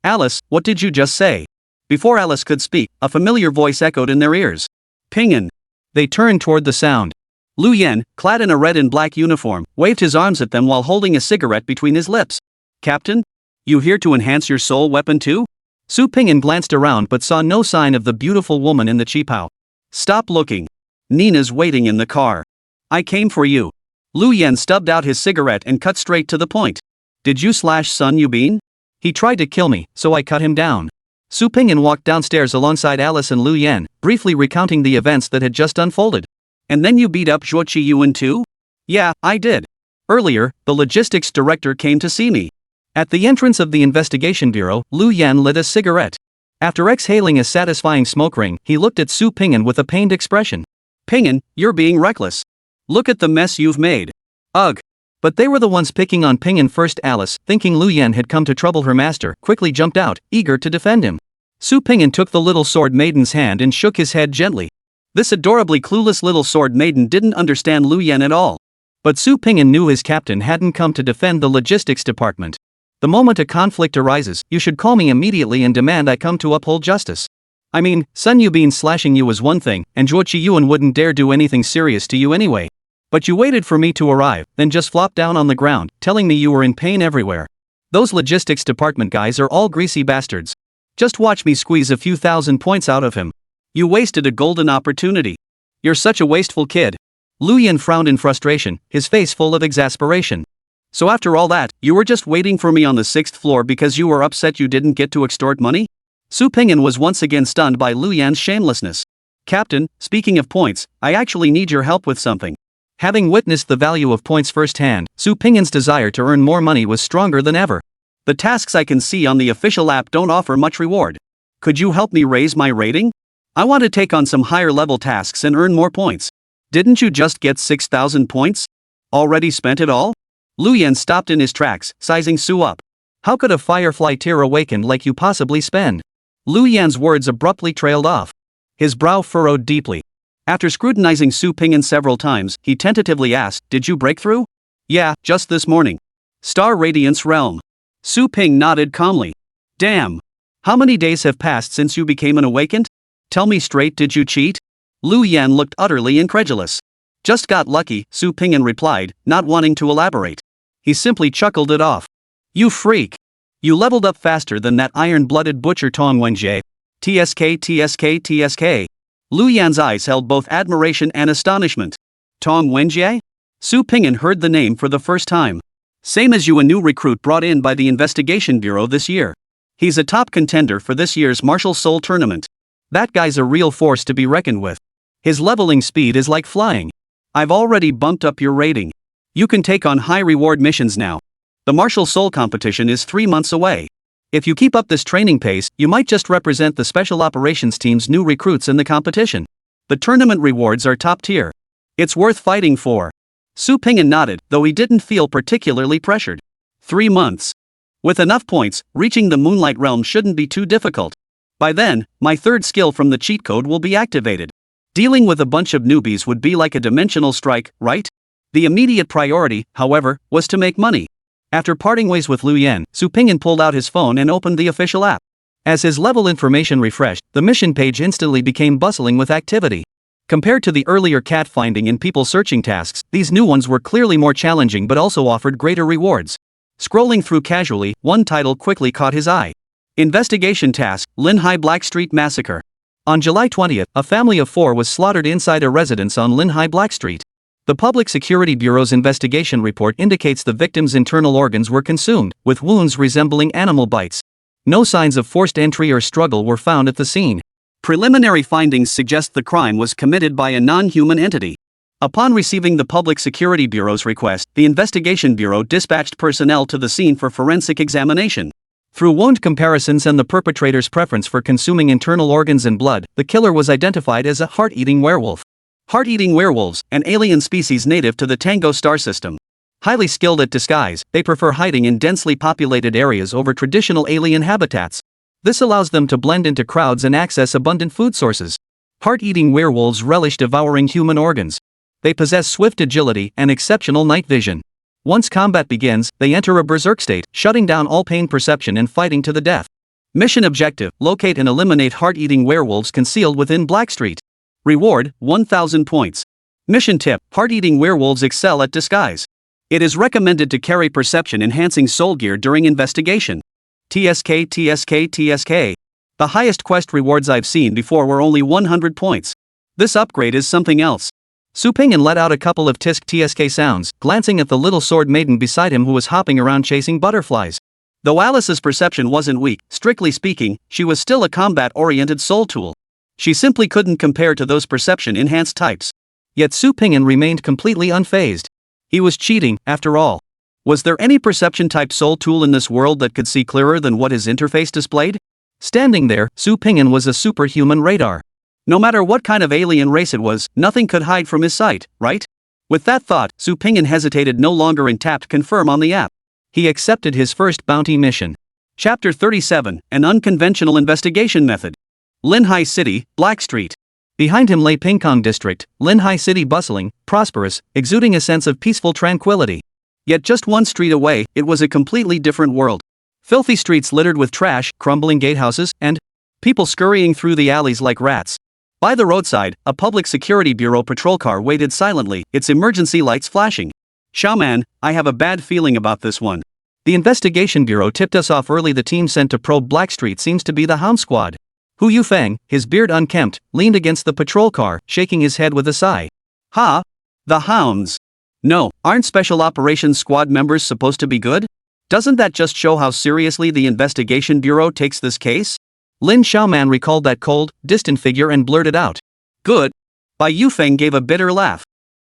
Alice, what did you just say? Before Alice could speak, a familiar voice echoed in their ears. Pingyan. They turned toward the sound. Lu Yen, clad in a red and black uniform, waved his arms at them while holding a cigarette between his lips. Captain? You here to enhance your soul weapon too? Su Pingyan glanced around but saw no sign of the beautiful woman in the cheapao. Stop looking. Nina's waiting in the car. I came for you. Lu Yen stubbed out his cigarette and cut straight to the point. Did you slash Sun Yubin? He tried to kill me, so I cut him down. Su Pingyan walked downstairs alongside Alice and Lu Yen, briefly recounting the events that had just unfolded. And then you beat up Zhuo Qiyuan too? Yeah, I did. Earlier, the logistics director came to see me. At the entrance of the investigation bureau, Lu Yen lit a cigarette. After exhaling a satisfying smoke ring, he looked at Su Pingyan with a pained expression. Pingyan, you're being reckless. Look at the mess you've made. Ugh. But they were the ones picking on Pingyan first. Alice, thinking Lu Yen had come to trouble her master, quickly jumped out, eager to defend him. Su Pingyan took the little sword maiden's hand and shook his head gently. This adorably clueless little sword maiden didn't understand Lu Yen at all. But Su Pingyan knew his captain hadn't come to defend the logistics department. The moment a conflict arises, you should call me immediately and demand I come to uphold justice. I mean, Sun Yubin slashing you was one thing, and Zhuo Qiyuan wouldn't dare do anything serious to you anyway. But you waited for me to arrive, then just flopped down on the ground, telling me you were in pain everywhere. Those logistics department guys are all greasy bastards. Just watch me squeeze a few thousand points out of him. You wasted a golden opportunity. You're such a wasteful kid. Lu Yen frowned in frustration, his face full of exasperation. So after all that, you were just waiting for me on the 6th floor because you were upset you didn't get to extort money? Su Pingyan was once again stunned by Lu Yan's shamelessness. Captain, speaking of points, I actually need your help with something. Having witnessed the value of points firsthand, Su Pingyan's desire to earn more money was stronger than ever. The tasks I can see on the official app don't offer much reward. Could you help me raise my rating? I want to take on some higher level tasks and earn more points. Didn't you just get 6,000 points? Already spent it all? Lu Yen stopped in his tracks, sizing Su up. How could a firefly tear awaken like you possibly spend? Lu Yan's words abruptly trailed off. His brow furrowed deeply. After scrutinizing Su Pingyan several times, he tentatively asked, did you break through? Yeah, just this morning. Star Radiance Realm. Su Ping nodded calmly. Damn. How many days have passed since you became an awakened? Tell me straight, did you cheat? Lu Yan looked utterly incredulous. Just got lucky, Su Pingyan replied, not wanting to elaborate. He simply chuckled it off. You freak. You leveled up faster than that iron-blooded butcher Tong Wenjie. TSK. Lu Yan's eyes held both admiration and astonishment. Tong Wenjie? Su Pingyan heard the name for the first time. Same as you, a new recruit brought in by the Investigation Bureau this year. He's a top contender for this year's Martial Soul Tournament. That guy's a real force to be reckoned with. His leveling speed is like flying. I've already bumped up your rating. You can take on high reward missions now. The Martial Soul competition is 3 months away. If you keep up this training pace, you might just represent the Special Operations Team's new recruits in the competition. The tournament rewards are top tier. It's worth fighting for. Su Ping'an nodded, though he didn't feel particularly pressured. 3 months. With enough points, reaching the Moonlight Realm shouldn't be too difficult. By then, my third skill from the cheat code will be activated. Dealing with a bunch of newbies would be like a dimensional strike, right? The immediate priority, however, was to make money. After parting ways with Liu Yan, Su Ping'an pulled out his phone and opened the official app. As his level information refreshed, the mission page instantly became bustling with activity. Compared to the earlier cat finding and people searching tasks, these new ones were clearly more challenging but also offered greater rewards. Scrolling through casually, one title quickly caught his eye. Investigation Task, Linhai Blackstreet Massacre. On July 20th, a family of 4 was slaughtered inside a residence on Linhai Blackstreet. The Public Security Bureau's investigation report indicates the victims' internal organs were consumed, with wounds resembling animal bites. No signs of forced entry or struggle were found at the scene. Preliminary findings suggest the crime was committed by a non-human entity. Upon receiving the Public Security Bureau's request, the Investigation Bureau dispatched personnel to the scene for forensic examination. Through wound comparisons and the perpetrator's preference for consuming internal organs and blood, the killer was identified as a heart-eating werewolf. Heart-eating werewolves, an alien species native to the Tango star system. Highly skilled at disguise, they prefer hiding in densely populated areas over traditional alien habitats. This allows them to blend into crowds and access abundant food sources. Heart-eating werewolves relish devouring human organs. They possess swift agility and exceptional night vision. Once combat begins, they enter a berserk state, shutting down all pain perception and fighting to the death. Mission objective: locate and eliminate heart-eating werewolves concealed within Blackstreet. Reward: 1,000 points. Mission tip: heart-eating werewolves excel at disguise. It is recommended to carry perception-enhancing soul gear during investigation. TSK TSK TSK. The highest quest rewards I've seen before were only 100 points. This upgrade is something else. Su Ping'an let out a couple of TSK sounds, glancing at the little sword maiden beside him who was hopping around chasing butterflies. Though Alice's perception wasn't weak, strictly speaking, she was still a combat-oriented soul tool. She simply couldn't compare to those perception-enhanced types. Yet Su Ping'an remained completely unfazed. He was cheating, after all. Was there any perception-type soul tool in this world that could see clearer than what his interface displayed? Standing there, Su Ping'an was a superhuman radar. No matter what kind of alien race it was, nothing could hide from his sight, right? With that thought, Su Ping'an hesitated no longer and tapped confirm on the app. He accepted his first bounty mission. Chapter 37, An Unconventional Investigation Method. Linhai City, Blackstreet. Behind him lay Pingkong District, Linhai City bustling, prosperous, exuding a sense of peaceful tranquility. Yet just one street away, it was a completely different world. Filthy streets littered with trash, crumbling gatehouses, and people scurrying through the alleys like rats. By the roadside, a Public Security Bureau patrol car waited silently, its emergency lights flashing. "Shaman, I have a bad feeling about this one." The Investigation Bureau tipped us off early. The team sent to probe Blackstreet seems to be the Hound Squad. Hu Yufeng, his beard unkempt, leaned against the patrol car, shaking his head with a sigh. "Ha? The Hounds? No, aren't Special Operations Squad members supposed to be good? Doesn't that just show how seriously the Investigation Bureau takes this case?" Lin Xiaoman recalled that cold, distant figure and blurted out. "Good." Bai Yufeng gave a bitter laugh.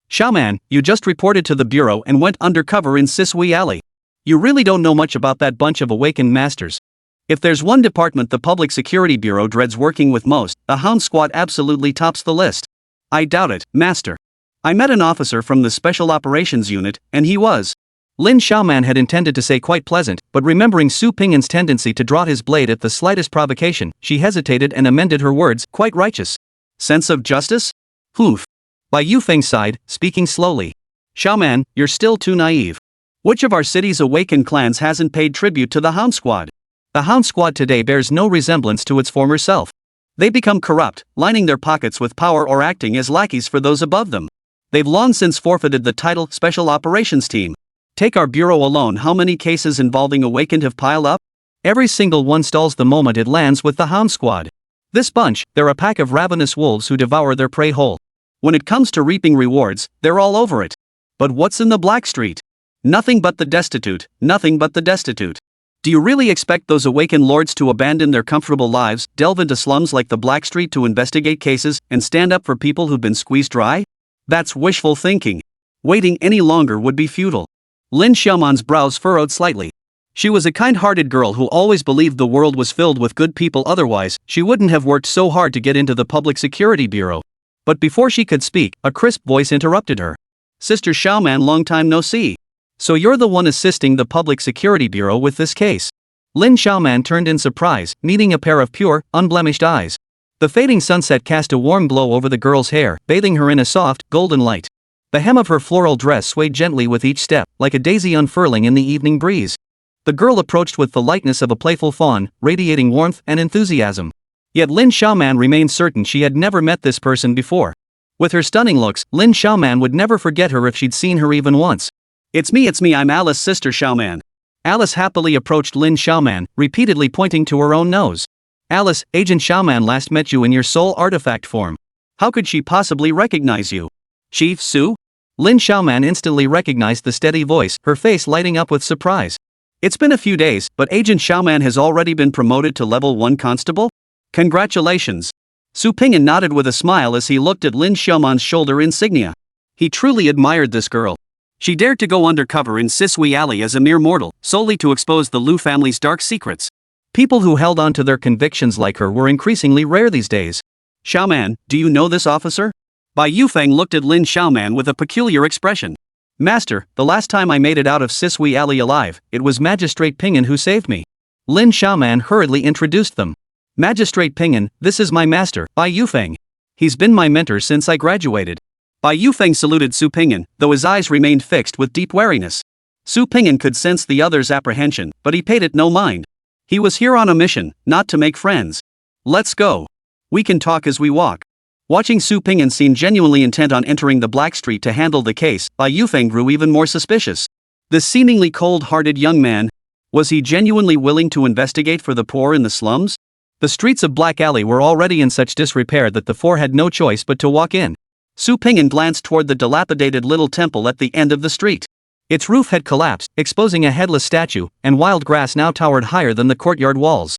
"Xiaoman, you just reported to the Bureau and went undercover in Sisui Alley. You really don't know much about that bunch of awakened masters. If there's one department the Public Security Bureau dreads working with most, the Hound Squad absolutely tops the list." "I doubt it, Master. I met an officer from the Special Operations Unit, and he was." Lin Xiaoman had intended to say quite pleasant, but remembering Su Ping'an's tendency to draw his blade at the slightest provocation, she hesitated and amended her words, "Quite righteous." "Sense of justice? Hoof." Bai Yufeng sighed, speaking slowly. "Xiaoman, you're still too naive. Which of our city's awakened clans hasn't paid tribute to the Hound Squad? The Hound Squad today bears no resemblance to its former self. They become corrupt, lining their pockets with power or acting as lackeys for those above them. They've long since forfeited the title Special Operations Team. Take our bureau alone, how many cases involving awakened have piled up? Every single one stalls the moment it lands with the Hound Squad. This bunch, they're a pack of ravenous wolves who devour their prey whole. When it comes to reaping rewards, they're all over it. But what's in the Blackstreet? Nothing but the destitute, nothing but the destitute. Do you really expect those awakened lords to abandon their comfortable lives, delve into slums like the Blackstreet to investigate cases, and stand up for people who've been squeezed dry? That's wishful thinking. Waiting any longer would be futile. Lin Xiaoman's brows furrowed slightly. She was a kind-hearted girl who always believed the world was filled with good people, otherwise, she wouldn't have worked so hard to get into the Public Security Bureau. But before she could speak, a crisp voice interrupted her. Sister Xiaoman, long time no see. So you're the one assisting the Public Security Bureau with this case? Lin Xiaoman turned in surprise, needing a pair of pure, unblemished eyes. The fading sunset cast a warm glow over the girl's hair, bathing her in a soft, golden light. The hem of her floral dress swayed gently with each step, like a daisy unfurling in the evening breeze. The girl approached with the lightness of a playful fawn, radiating warmth and enthusiasm. Yet Lin Xiaoman remained certain she had never met this person before. With her stunning looks, Lin Xiaoman would never forget her if she'd seen her even once. It's me, I'm Alice, Sister Xiaoman. Alice happily approached Lin Xiaoman, repeatedly pointing to her own nose. Alice, Agent Xiaoman last met you in your soul artifact form. How could she possibly recognize you? Chief Su? Lin Xiaoman instantly recognized the steady voice, her face lighting up with surprise. It's been a few days, but Agent Xiaoman has already been promoted to level 1 constable? Congratulations. Su Ping'an nodded with a smile as he looked at Lin Xiaoman's shoulder insignia. He truly admired this girl. She dared to go undercover in Sisui Alley as a mere mortal, solely to expose the Lu family's dark secrets. People who held on to their convictions like her were increasingly rare these days. Xiaoman, do you know this officer? Bai Yufeng looked at Lin Xiaoman with a peculiar expression. Master, the last time I made it out of Sisui Alley alive, it was Magistrate Ping'an who saved me. Lin Xiaoman hurriedly introduced them. Magistrate Ping'an, this is my master, Bai Yufeng. He's been my mentor since I graduated. Bai Yufeng saluted Su Ping'an, though his eyes remained fixed with deep wariness. Su Ping'an could sense the other's apprehension, but he paid it no mind. He was here on a mission, not to make friends. Let's go. We can talk as we walk. Watching Su Ping'an seem genuinely intent on entering the Blackstreet to handle the case, Bai Yufeng grew even more suspicious. This seemingly cold-hearted young man, was he genuinely willing to investigate for the poor in the slums? The streets of Black Alley were already in such disrepair that the four had no choice but to walk in. Su Ping'an glanced toward the dilapidated little temple at the end of the street. Its roof had collapsed, exposing a headless statue, and wild grass now towered higher than the courtyard walls.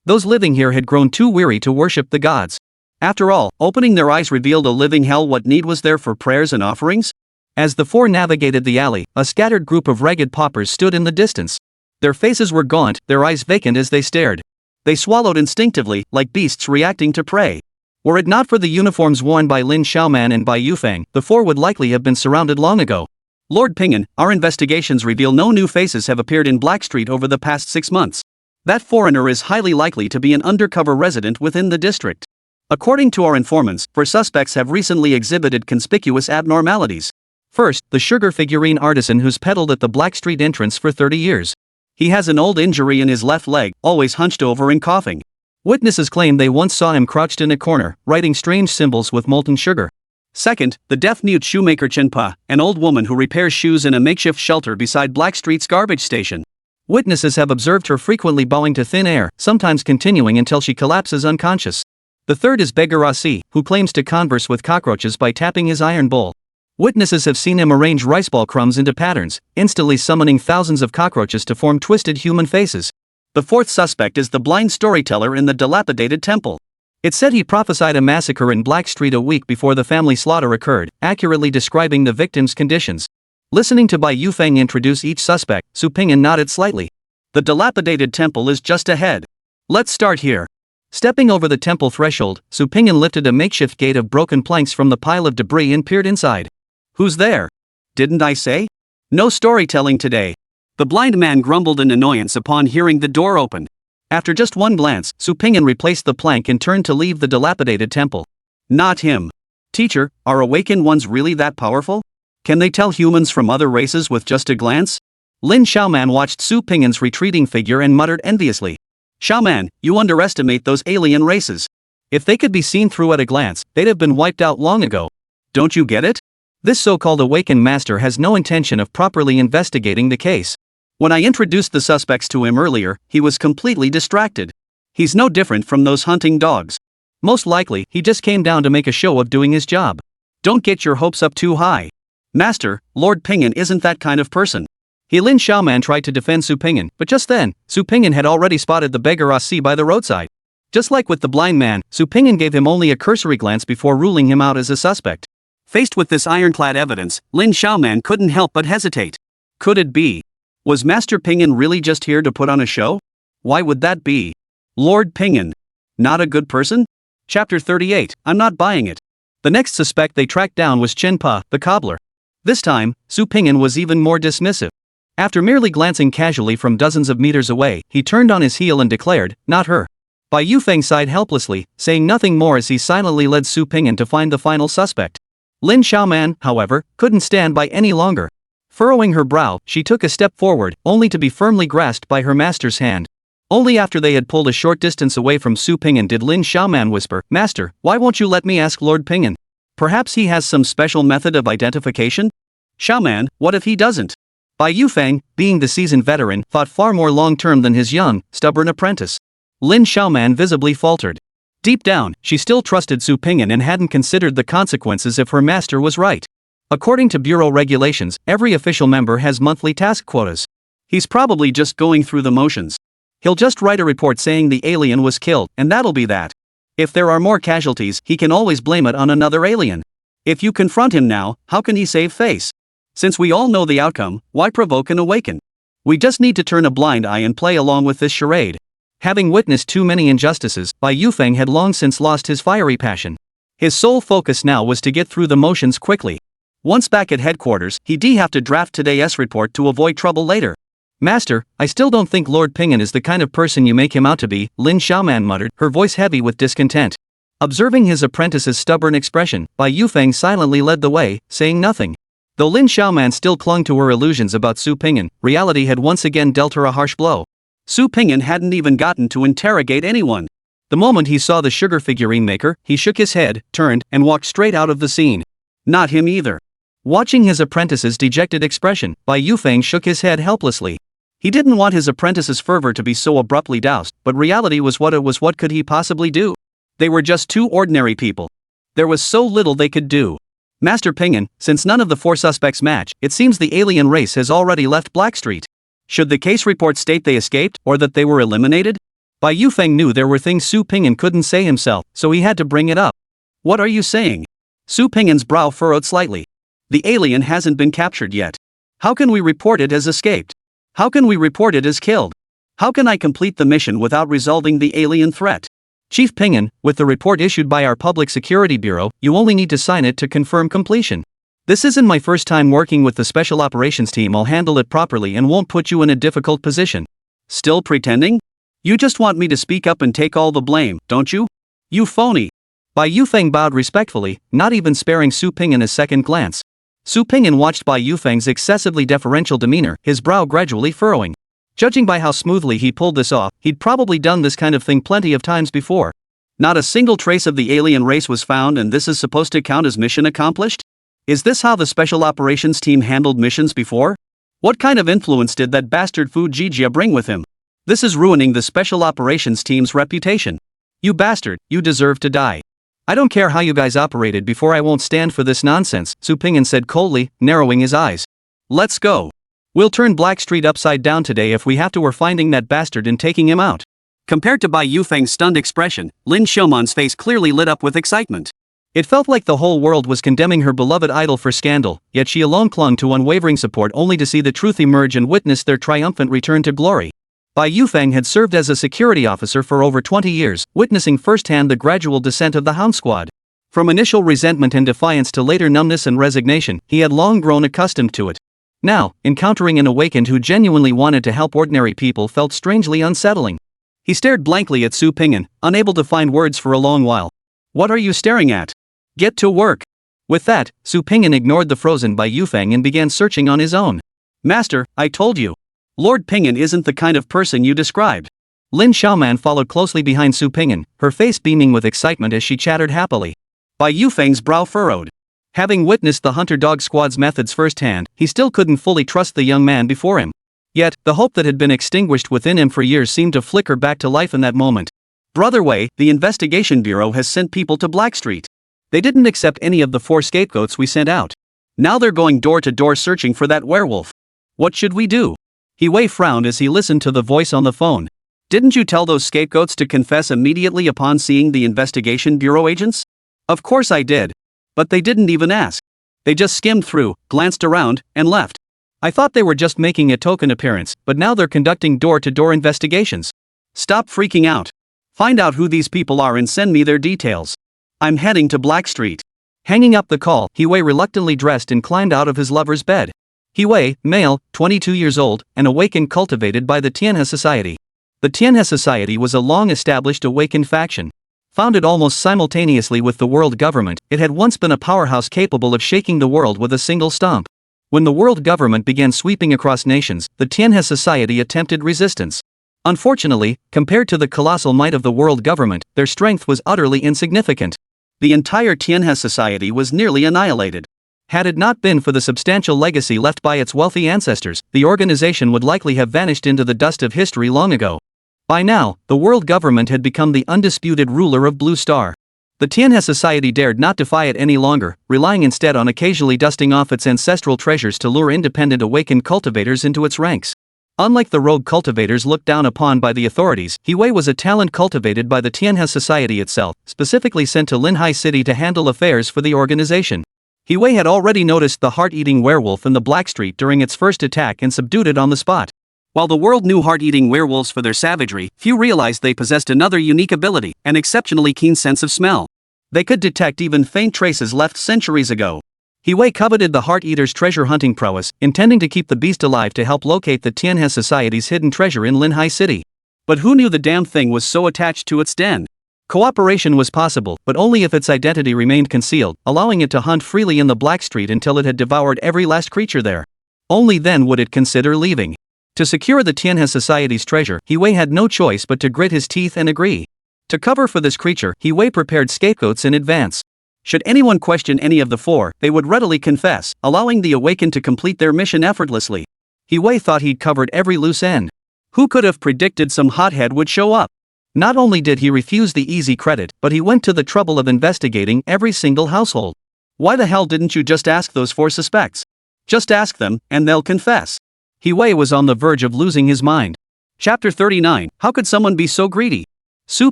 Those living here had grown too weary to worship the gods. After all, opening their eyes revealed a living hell. What need was there for prayers and offerings? As the four navigated the alley, a scattered group of ragged paupers stood in the distance. Their faces were gaunt, their eyes vacant as they stared. They swallowed instinctively, like beasts reacting to prey. Were it not for the uniforms worn by Lin Xiaoman and Bai Yufeng, the four would likely have been surrounded long ago. Lord Ping'an, our investigations reveal no new faces have appeared in Blackstreet over the past 6 months. That foreigner is highly likely to be an undercover resident within the district. According to our informants, 4 suspects have recently exhibited conspicuous abnormalities. First, the sugar figurine artisan who's peddled at the Blackstreet entrance for 30 years. He has an old injury in his left leg, always hunched over and coughing. Witnesses claim they once saw him crouched in a corner, writing strange symbols with molten sugar. Second, the deaf-mute shoemaker Chenpa, an old woman who repairs shoes in a makeshift shelter beside Blackstreet's garbage station. Witnesses have observed her frequently bowing to thin air, sometimes continuing until she collapses unconscious. The third is Beggar Asi, who claims to converse with cockroaches by tapping his iron bowl. Witnesses have seen him arrange rice ball crumbs into patterns, instantly summoning thousands of cockroaches to form twisted human faces. The fourth suspect is the blind storyteller in the dilapidated temple. It's said he prophesied a massacre in Blackstreet a week before the family slaughter occurred, accurately describing the victims' conditions. Listening to Bai Yufeng introduce each suspect, Su Ping'an nodded slightly. The dilapidated temple is just ahead. Let's start here. Stepping over the temple threshold, Su Ping'an lifted a makeshift gate of broken planks from the pile of debris and peered inside. Who's there? Didn't I say? No storytelling today. The blind man grumbled in annoyance upon hearing the door open. After just one glance, Su Ping'an replaced the plank and turned to leave the dilapidated temple. Not him. Teacher, are awakened ones really that powerful? Can they tell humans from other races with just a glance? Lin Xiaoman watched Su Ping'an's retreating figure and muttered enviously. Xiaoman, you underestimate those alien races. If they could be seen through at a glance, they'd have been wiped out long ago. Don't you get it? This so-called awakened master has no intention of properly investigating the case. When I introduced the suspects to him earlier, he was completely distracted. He's no different from those hunting dogs. Most likely, he just came down to make a show of doing his job. Don't get your hopes up too high. Master, Lord Ping'an isn't that kind of person. Lin Xiaoman tried to defend Su Ping'an, but just then, Su Ping'an had already spotted the beggar Aussie by the roadside. Just like with the blind man, Su Ping'an gave him only a cursory glance before ruling him out as a suspect. Faced with this ironclad evidence, Lin Xiaoman couldn't help but hesitate. Could it be? Was Master Ping'an really just here to put on a show? Why would that be? Lord Ping'an. Not a good person? Chapter 38, I'm not buying it. The next suspect they tracked down was Chen Pa, the cobbler. This time, Su Ping'an was even more dismissive. After merely glancing casually from dozens of meters away, he turned on his heel and declared, "Not her." Bai Yufeng sighed helplessly, saying nothing more as he silently led Su Ping'an to find the final suspect. Lin Xiaoman, however, couldn't stand by any longer. Furrowing her brow, she took a step forward, only to be firmly grasped by her master's hand. Only after they had pulled a short distance away from Su Ping'an did Lin Xiaoman whisper, "Master, why won't you let me ask Lord Ping'an? Perhaps he has some special method of identification?" "Xiaoman, what if he doesn't?" Bai Yufeng, being the seasoned veteran, thought far more long-term than his young, stubborn apprentice. Lin Xiaoman visibly faltered. Deep down, she still trusted Su Ping'an and hadn't considered the consequences if her master was right. According to Bureau regulations, every official member has monthly task quotas. He's probably just going through the motions. He'll just write a report saying the alien was killed, and that'll be that. If there are more casualties, he can always blame it on another alien. If you confront him now, how can he save face? Since we all know the outcome, why provoke and awaken? We just need to turn a blind eye and play along with this charade. Having witnessed too many injustices, Bai Yufeng had long since lost his fiery passion. His sole focus now was to get through the motions quickly. Once back at headquarters, he'd have to draft today's report to avoid trouble later. "Master, I still don't think Lord Ping'an is the kind of person you make him out to be," Lin Xiaoman muttered, her voice heavy with discontent. Observing his apprentice's stubborn expression, Bai Yufeng silently led the way, saying nothing. Though Lin Xiaoman still clung to her illusions about Su Ping'an, reality had once again dealt her a harsh blow. Su Ping'an hadn't even gotten to interrogate anyone. The moment he saw the sugar figurine maker, he shook his head, turned, and walked straight out of the scene. Not him either. Watching his apprentice's dejected expression, Bai Yufeng shook his head helplessly. He didn't want his apprentice's fervor to be so abruptly doused, but reality was what it was. What could he possibly do? They were just two ordinary people. There was so little they could do. "Master Ping'an, since none of the four suspects match, it seems the alien race has already left Blackstreet. Should the case report state they escaped, or that they were eliminated?" Bai Yufeng knew there were things Su Ping'an couldn't say himself, so he had to bring it up. "What are you saying?" Su Ping'an's brow furrowed slightly. "The alien hasn't been captured yet. How can we report it as escaped? How can we report it as killed? How can I complete the mission without resolving the alien threat?" "Chief Ping'an, with the report issued by our Public Security Bureau, you only need to sign it to confirm completion. This isn't my first time working with the Special Operations team. I'll handle it properly and won't put you in a difficult position." "Still pretending? You just want me to speak up and take all the blame, don't you? You phony." Bai Yufeng bowed respectfully, not even sparing Su Ping'an a second glance. Su Ping'an watched Bai Yufeng's excessively deferential demeanor, his brow gradually furrowing. Judging by how smoothly he pulled this off, he'd probably done this kind of thing plenty of times before. Not a single trace of the alien race was found, and this is supposed to count as mission accomplished? Is this how the Special Operations team handled missions before? What kind of influence did that bastard Fu Jijia bring with him? This is ruining the Special Operations team's reputation. "You bastard, you deserve to die. I don't care how you guys operated before. I won't stand for this nonsense," Su Ping'an said coldly, narrowing his eyes. "Let's go. We'll turn Blackstreet upside down today if we have to. We're finding that bastard and taking him out." Compared to Bai Yufeng's stunned expression, Lin Xiaoman's face clearly lit up with excitement. It felt like the whole world was condemning her beloved idol for scandal, yet she alone clung to unwavering support only to see the truth emerge and witness their triumphant return to glory. Bai Yufeng had served as a security officer for over 20 years, witnessing firsthand the gradual descent of the Hound Squad. From initial resentment and defiance to later numbness and resignation, he had long grown accustomed to it. Now, encountering an awakened who genuinely wanted to help ordinary people felt strangely unsettling. He stared blankly at Su Ping'an, unable to find words for a long while. "What are you staring at? Get to work." With that, Su Ping'an ignored the frozen Bai Yufeng and began searching on his own. "Master, I told you. Lord Ping'an isn't the kind of person you described." Lin Xiaoman followed closely behind Su Ping'an, her face beaming with excitement as she chattered happily. Bai Yufeng's brow furrowed. Having witnessed the Hunter Dog Squad's methods firsthand, he still couldn't fully trust the young man before him. Yet, the hope that had been extinguished within him for years seemed to flicker back to life in that moment. "Brother Wei, the Investigation Bureau has sent people to Blackstreet. They didn't accept any of the 4 scapegoats we sent out. Now they're going door to door searching for that werewolf. What should we do? Wei frowned as he listened to the voice on the phone. Didn't you tell those scapegoats to confess immediately upon seeing the investigation bureau agents? Of course I did. But they didn't even ask. They just skimmed through, glanced around, and left. I thought they were just making a token appearance, but now they're conducting door-to-door investigations. Stop freaking out. Find out who these people are and send me their details. I'm heading to Blackstreet. Hanging up the call, Wei reluctantly dressed and climbed out of his lover's bed. Wei, male, 22 years old, and awakened, cultivated by the Tianhe Society. The Tianhe Society was a long-established awakened faction. Founded almost simultaneously with the world government, it had once been a powerhouse capable of shaking the world with a single stomp. When the world government began sweeping across nations, the Tianhe Society attempted resistance. Unfortunately, compared to the colossal might of the world government, their strength was utterly insignificant. The entire Tianhe Society was nearly annihilated. Had it not been for the substantial legacy left by its wealthy ancestors, the organization would likely have vanished into the dust of history long ago. By now, the world government had become the undisputed ruler of Blue Star. The Tianhe Society dared not defy it any longer, relying instead on occasionally dusting off its ancestral treasures to lure independent awakened cultivators into its ranks. Unlike the rogue cultivators looked down upon by the authorities, Wei was a talent cultivated by the Tianhe Society itself, specifically sent to Linhai City to handle affairs for the organization. Wei had already noticed the heart-eating werewolf in the Blackstreet during its first attack and subdued it on the spot. While the world knew heart-eating werewolves for their savagery, few realized they possessed another unique ability, an exceptionally keen sense of smell. They could detect even faint traces left centuries ago. Wei coveted the heart-eater's treasure-hunting prowess, intending to keep the beast alive to help locate the Tianhe Society's hidden treasure in Linhai City. But who knew the damn thing was so attached to its den? Cooperation was possible, but only if its identity remained concealed, allowing it to hunt freely in the Blackstreet until it had devoured every last creature there. Only then would it consider leaving. To secure the Tianhe Society's treasure, Wei had no choice but to grit his teeth and agree. To cover for this creature, Wei prepared scapegoats in advance. Should anyone question any of the four, they would readily confess, allowing the awakened to complete their mission effortlessly. Wei thought he'd covered every loose end. Who could have predicted some hothead would show up? Not only did he refuse the easy credit, but he went to the trouble of investigating every single household. Why the hell didn't you just ask those four suspects? Just ask them, and they'll confess. Wei was on the verge of losing his mind. Chapter 39, How could someone be so greedy? Su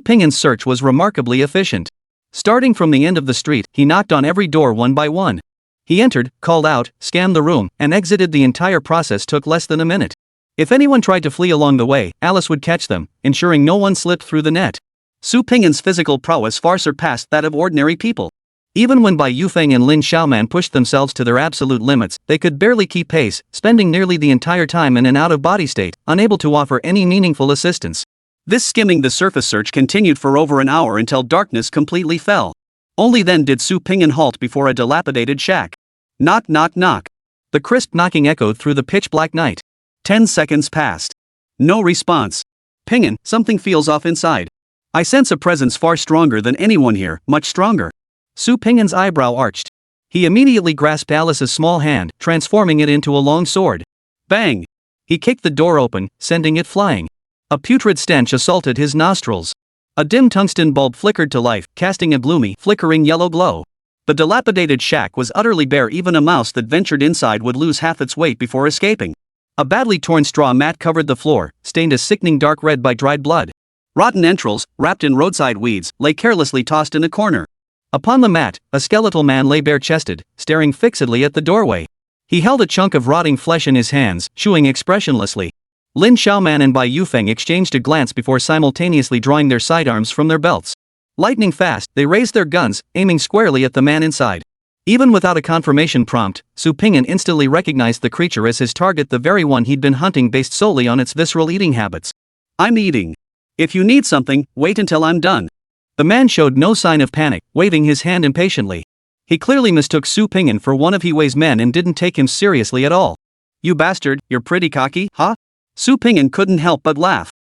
Ping'an's search was remarkably efficient. Starting from the end of the street, he knocked on every door one by one. He entered, called out, scanned the room, and exited. The entire process took less than a minute. If anyone tried to flee along the way, Alice would catch them, ensuring no one slipped through the net. Su Ping'an's physical prowess far surpassed that of ordinary people. Even when Bai Yufeng and Lin Xiaoman pushed themselves to their absolute limits, they could barely keep pace, spending nearly the entire time in an out-of-body state, unable to offer any meaningful assistance. This skimming the surface search continued for over an hour until darkness completely fell. Only then did Su Ping'an halt before a dilapidated shack. Knock, knock, knock. The crisp knocking echoed through the pitch-black night. 10 seconds passed. No response. Ping'an, something feels off inside. I sense a presence far stronger than anyone here, much stronger. Su Ping'an's eyebrow arched. He immediately grasped Alice's small hand, transforming it into a long sword. Bang! He kicked the door open, sending it flying. A putrid stench assaulted his nostrils. A dim tungsten bulb flickered to life, casting a gloomy, flickering yellow glow. The dilapidated shack was utterly bare. Even a mouse that ventured inside would lose half its weight before escaping. A badly torn straw mat covered the floor, stained a sickening dark red by dried blood. Rotten entrails, wrapped in roadside weeds, lay carelessly tossed in a corner. Upon the mat, a skeletal man lay bare-chested, staring fixedly at the doorway. He held a chunk of rotting flesh in his hands, chewing expressionlessly. Lin Xiaoman and Bai Yufeng exchanged a glance before simultaneously drawing their sidearms from their belts. Lightning fast, they raised their guns, aiming squarely at the man inside. Even without a confirmation prompt, Su Ping'an instantly recognized the creature as his target, the very one he'd been hunting based solely on its visceral eating habits. I'm eating. If you need something, wait until I'm done. The man showed no sign of panic, waving his hand impatiently. He clearly mistook Su Ping'an for one of Wei's men and didn't take him seriously at all. You bastard, you're pretty cocky, huh? Su Ping'an couldn't help but laugh.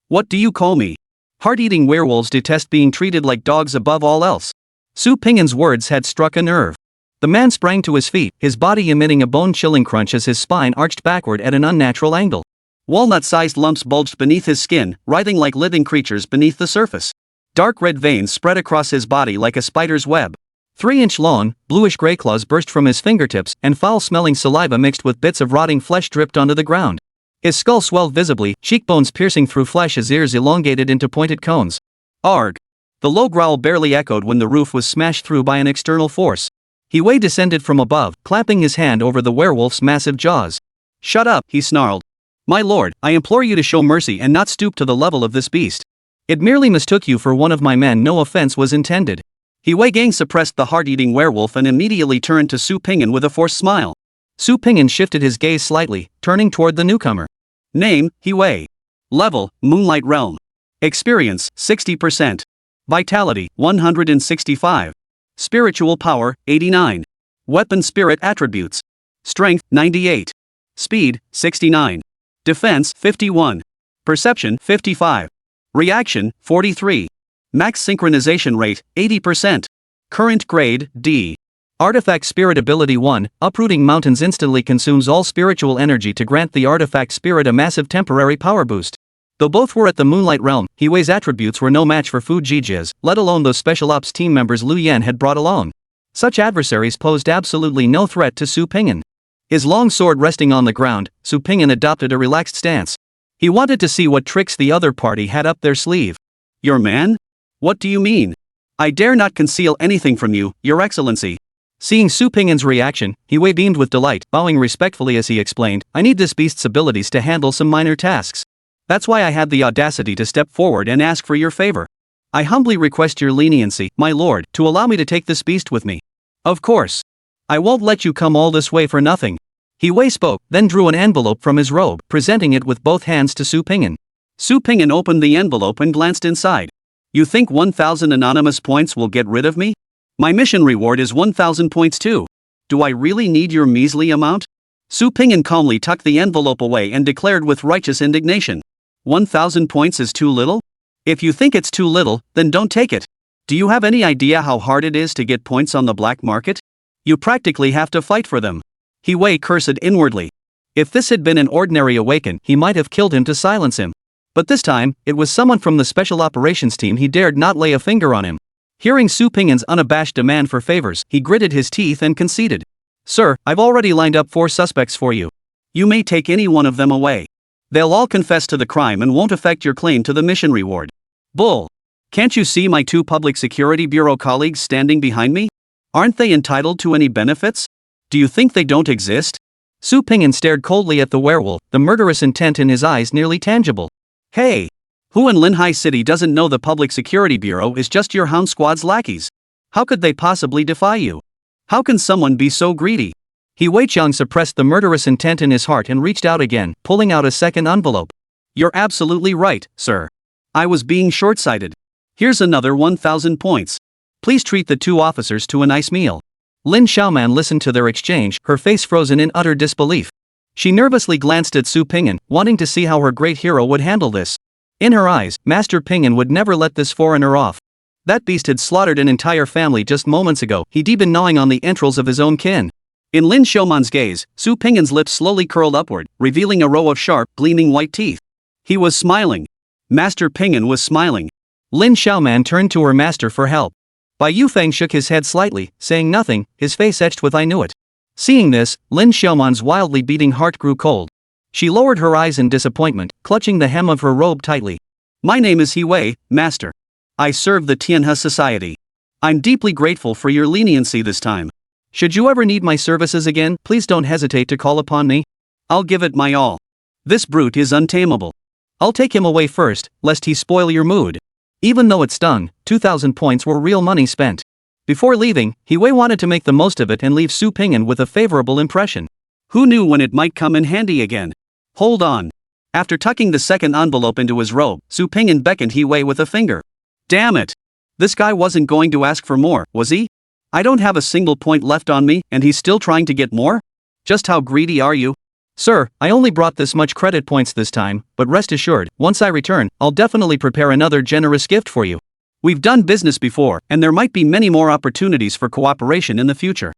What do you call me? Heart-eating werewolves detest being treated like dogs above all else. Su Ping'an's words had struck a nerve. The man sprang to his feet, his body emitting a bone-chilling crunch as his spine arched backward at an unnatural angle. Walnut-sized lumps bulged beneath his skin, writhing like living creatures beneath the surface. Dark red veins spread across his body like a spider's web. 3-inch long, bluish-gray claws burst from his fingertips, and foul-smelling saliva mixed with bits of rotting flesh dripped onto the ground. His skull swelled visibly, cheekbones piercing through flesh, his ears elongated into pointed cones. Arg! The low growl barely echoed when the roof was smashed through by an external force. Hiwei descended from above, clapping his hand over the werewolf's massive jaws. "Shut up," he snarled. "My lord, I implore you to show mercy and not stoop to the level of this beast. It merely mistook you for one of my men, no offense was intended." Hiwei Gang suppressed the heart-eating werewolf and immediately turned to Su Ping'an with a forced smile. Su Ping'an shifted his gaze slightly, turning toward the newcomer. Name, Hiwei. Level, Moonlight Realm. Experience, 60%. Vitality, 165. Spiritual power, 89. Weapon spirit attributes. Strength, 98. Speed, 69. Defense, 51. Perception, 55. Reaction, 43. Max synchronization rate, 80%. Current grade, D. Artifact Spirit Ability 1, Uprooting Mountains instantly consumes all spiritual energy to grant the artifact spirit a massive temporary power boost. Though both were at the Moonlight Realm, Hiwei's attributes were no match for Fu Jijia's, let alone those special ops team members Liu Yan had brought along. Such adversaries posed absolutely no threat to Su Ping'an. His long sword resting on the ground, Su Ping'an adopted a relaxed stance. He wanted to see what tricks the other party had up their sleeve. "Your man? What do you mean? I dare not conceal anything from you, Your Excellency." Seeing Su Ping'an's reaction, Hiwei beamed with delight, bowing respectfully as he explained, "I need this beast's abilities to handle some minor tasks. That's why I had the audacity to step forward and ask for your favor. I humbly request your leniency, my lord, to allow me to take this beast with me. Of course. I won't let you come all this way for nothing." Hiwei spoke, then drew an envelope from his robe, presenting it with both hands to Su Ping'an. Su Ping'an opened the envelope and glanced inside. "You think 1,000 anonymous points will get rid of me? My mission reward is 1,000 points too. Do I really need your measly amount?" Su Ping'an calmly tucked the envelope away and declared with righteous indignation. 1,000 points is too little? If you think it's too little, then don't take it. Do you have any idea how hard it is to get points on the black market? You practically have to fight for them. Hiwei cursed inwardly. If this had been an ordinary awaken, he might have killed him to silence him. But this time, it was someone from the special operations team. He dared not lay a finger on him. Hearing Su Ping'an's unabashed demand for favors, he gritted his teeth and conceded. "Sir, I've already lined up 4 suspects for you. You may take any one of them away. They'll all confess to the crime and won't affect your claim to the mission reward." "Bull. Can't you see my 2 Public Security Bureau colleagues standing behind me? Aren't they entitled to any benefits? Do you think they don't exist?" Su Ping'an stared coldly at the werewolf, the murderous intent in his eyes nearly tangible. "Hey! Who in Linhai City doesn't know the Public Security Bureau is just your Hound Squad's lackeys? How could they possibly defy you? How can someone be so greedy?" Hiwei Qiang suppressed the murderous intent in his heart and reached out again, pulling out a second envelope. "You're absolutely right, sir. I was being short-sighted. Here's another 1,000 points. Please treat the 2 officers to a nice meal." Lin Xiaoman listened to their exchange, her face frozen in utter disbelief. She nervously glanced at Su Ping'an, wanting to see how her great hero would handle this. In her eyes, Master Ping'an would never let this foreigner off. That beast had slaughtered an entire family just moments ago. He'd been gnawing on the entrails of his own kin. In Lin Xiaoman's gaze, Su Ping'an's lips slowly curled upward, revealing a row of sharp, gleaming white teeth. He was smiling. Master Ping'an was smiling. Lin Xiaoman turned to her master for help. Bai Yufeng shook his head slightly, saying nothing, his face etched with "I knew it." Seeing this, Lin Xiaoman's wildly beating heart grew cold. She lowered her eyes in disappointment, clutching the hem of her robe tightly. "My name is Hiwei, Master. I serve the Tianhe Society. I'm deeply grateful for your leniency this time. Should you ever need my services again, please don't hesitate to call upon me. I'll give it my all. This brute is untamable. I'll take him away first, lest he spoil your mood." Even though it stung, 2,000 points were real money spent. Before leaving, Hiwei wanted to make the most of it and leave Su Ping'an with a favorable impression. Who knew when it might come in handy again? "Hold on." After tucking the second envelope into his robe, Su Ping'an beckoned Hiwei with a finger. "Damn it! This guy wasn't going to ask for more, was he? I don't have a single point left on me, and he's still trying to get more? Just how greedy are you?" "Sir, I only brought this much credit points this time, but rest assured, once I return, I'll definitely prepare another generous gift for you. We've done business before, and there might be many more opportunities for cooperation in the future."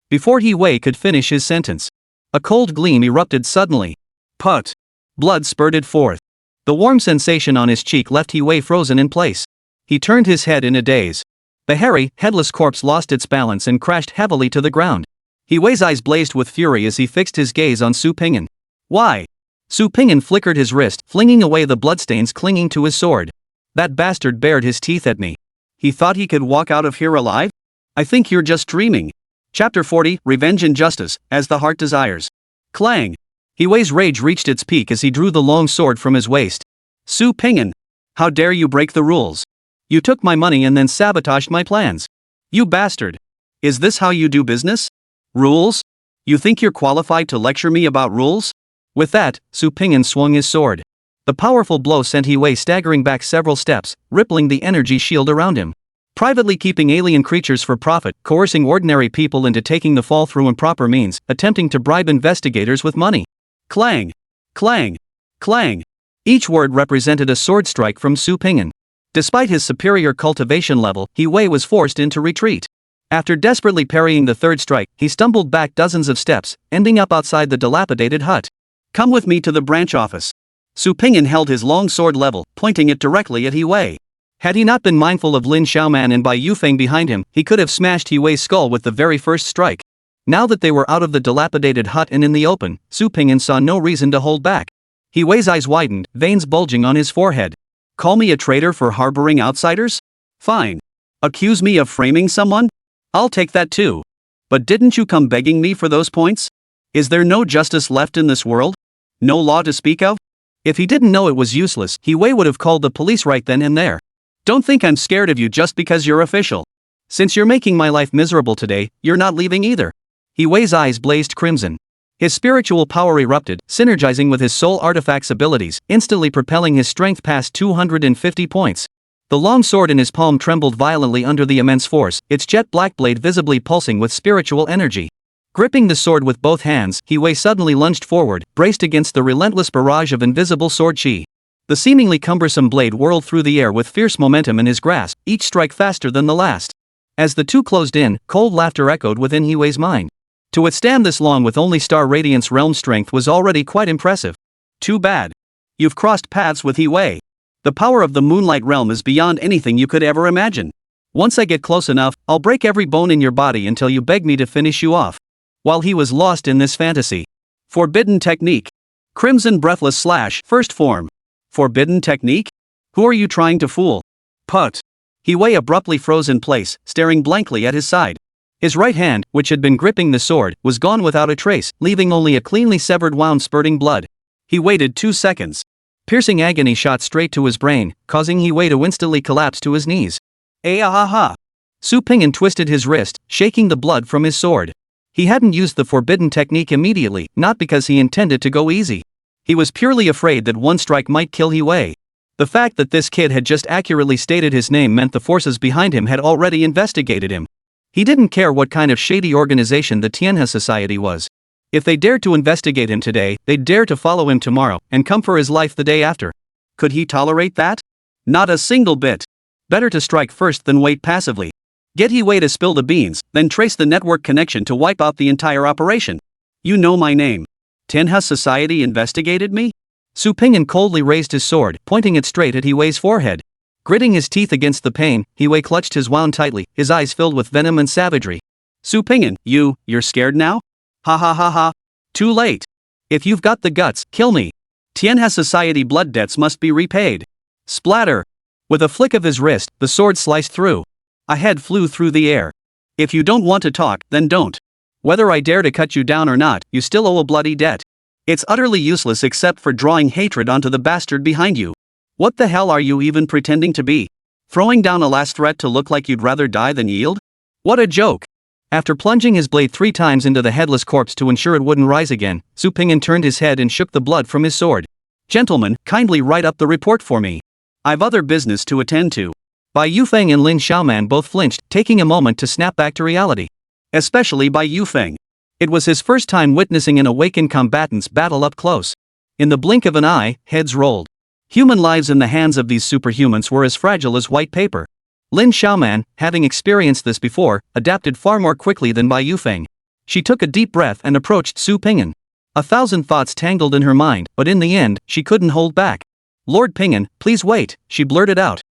Before Hiwei could finish his sentence, a cold gleam erupted suddenly. Put! Blood spurted forth. The warm sensation on his cheek left Hiwei frozen in place. He turned his head in a daze. The hairy, headless corpse lost its balance and crashed heavily to the ground. He Wei's eyes blazed with fury as he fixed his gaze on Su Ping'an. Why? Su Ping'an flickered his wrist, flinging away the bloodstains clinging to his sword. That bastard bared his teeth at me. He thought he could walk out of here alive? I think you're just dreaming. Chapter 40, Revenge and Justice, as the Heart Desires. Clang! He Wei's rage reached its peak as he drew the long sword from his waist. Su Ping'an! How dare you break the rules? You took my money and then sabotaged my plans. You bastard! Is this how you do business? Rules? You think you're qualified to lecture me about rules? With that, Su Ping'an swung his sword. The powerful blow sent He Wei staggering back several steps, rippling the energy shield around him. Privately keeping alien creatures for profit, coercing ordinary people into taking the fall through improper means, attempting to bribe investigators with money. Clang! Clang! Clang! Each word represented a sword strike from Su Ping'an. Despite his superior cultivation level, He Wei was forced into retreat. After desperately parrying the third strike, he stumbled back dozens of steps, ending up outside the dilapidated hut. Come with me to the branch office. Su Ping'an held his long sword level, pointing it directly at He Wei. Had he not been mindful of Lin Xiaoman and Bai Yufeng behind him, he could have smashed He Wei's skull with the very first strike. Now that they were out of the dilapidated hut and in the open, Su Ping'an saw no reason to hold back. He Wei's eyes widened, veins bulging on his forehead. Call me a traitor for harboring outsiders? Fine. Accuse me of framing someone? I'll take that too. But didn't you come begging me for those points? Is there no justice left in this world? No law to speak of? If he didn't know it was useless, He Wei would have called the police right then and there. Don't think I'm scared of you just because you're official. Since you're making my life miserable today, you're not leaving either. He Wei's eyes blazed crimson. His spiritual power erupted, synergizing with his soul artifact's abilities, instantly propelling his strength past 250 points. The long sword in his palm trembled violently under the immense force, its jet black blade visibly pulsing with spiritual energy. Gripping the sword with both hands, He Wei suddenly lunged forward, braced against the relentless barrage of invisible sword chi. The seemingly cumbersome blade whirled through the air with fierce momentum in his grasp, each strike faster than the last. As the two closed in, cold laughter echoed within He Wei's mind. To withstand this long with only Star Radiance realm strength was already quite impressive. Too bad. You've crossed paths with He Wei. The power of the Moonlight Realm is beyond anything you could ever imagine. Once I get close enough, I'll break every bone in your body until you beg me to finish you off. While he was lost in this fantasy. Forbidden technique. Crimson Breathless Slash, first form. Forbidden technique? Who are you trying to fool? Put. He Wei abruptly froze in place, staring blankly at his side. His right hand, which had been gripping the sword, was gone without a trace, leaving only a cleanly severed wound spurting blood. He waited 2 seconds. Piercing agony shot straight to his brain, causing He Wei to instantly collapse to his knees. Ah-ha-ha! Su Ping'an twisted his wrist, shaking the blood from his sword. He hadn't used the forbidden technique immediately, not because he intended to go easy. He was purely afraid that one strike might kill He Wei. The fact that this kid had just accurately stated his name meant the forces behind him had already investigated him. He didn't care what kind of shady organization the Tianhe Society was. If they dared to investigate him today, they'd dare to follow him tomorrow, and come for his life the day after. Could he tolerate that? Not a single bit. Better to strike first than wait passively. Get He Wei to spill the beans, then trace the network connection to wipe out the entire operation. You know my name. Tianhe Society investigated me? Su Ping'an coldly raised his sword, pointing it straight at He Wei's forehead. Gritting his teeth against the pain, He Wei clutched his wound tightly, his eyes filled with venom and savagery. Su Ping'an, you're scared now? Ha ha ha ha. Too late. If you've got the guts, kill me. Tianhe Society blood debts must be repaid. Splatter. With a flick of his wrist, the sword sliced through. A head flew through the air. If you don't want to talk, then don't. Whether I dare to cut you down or not, you still owe a bloody debt. It's utterly useless except for drawing hatred onto the bastard behind you. What the hell are you even pretending to be? Throwing down a last threat to look like you'd rather die than yield? What a joke! After plunging his blade 3 times into the headless corpse to ensure it wouldn't rise again, Su Ping'an turned his head and shook the blood from his sword. Gentlemen, kindly write up the report for me. I've other business to attend to. Bai Yufeng and Lin Xiaoman both flinched, taking a moment to snap back to reality. Especially Bai Yufeng. It was his first time witnessing an awakened combatant's battle up close. In the blink of an eye, heads rolled. Human lives in the hands of these superhumans were as fragile as white paper. Lin Xiaoman, having experienced this before, adapted far more quickly than Bai Yufeng. She took a deep breath and approached Su Ping'an. 1,000 thoughts tangled in her mind, but in the end, she couldn't hold back. Lord Ping'an, please wait, she blurted out.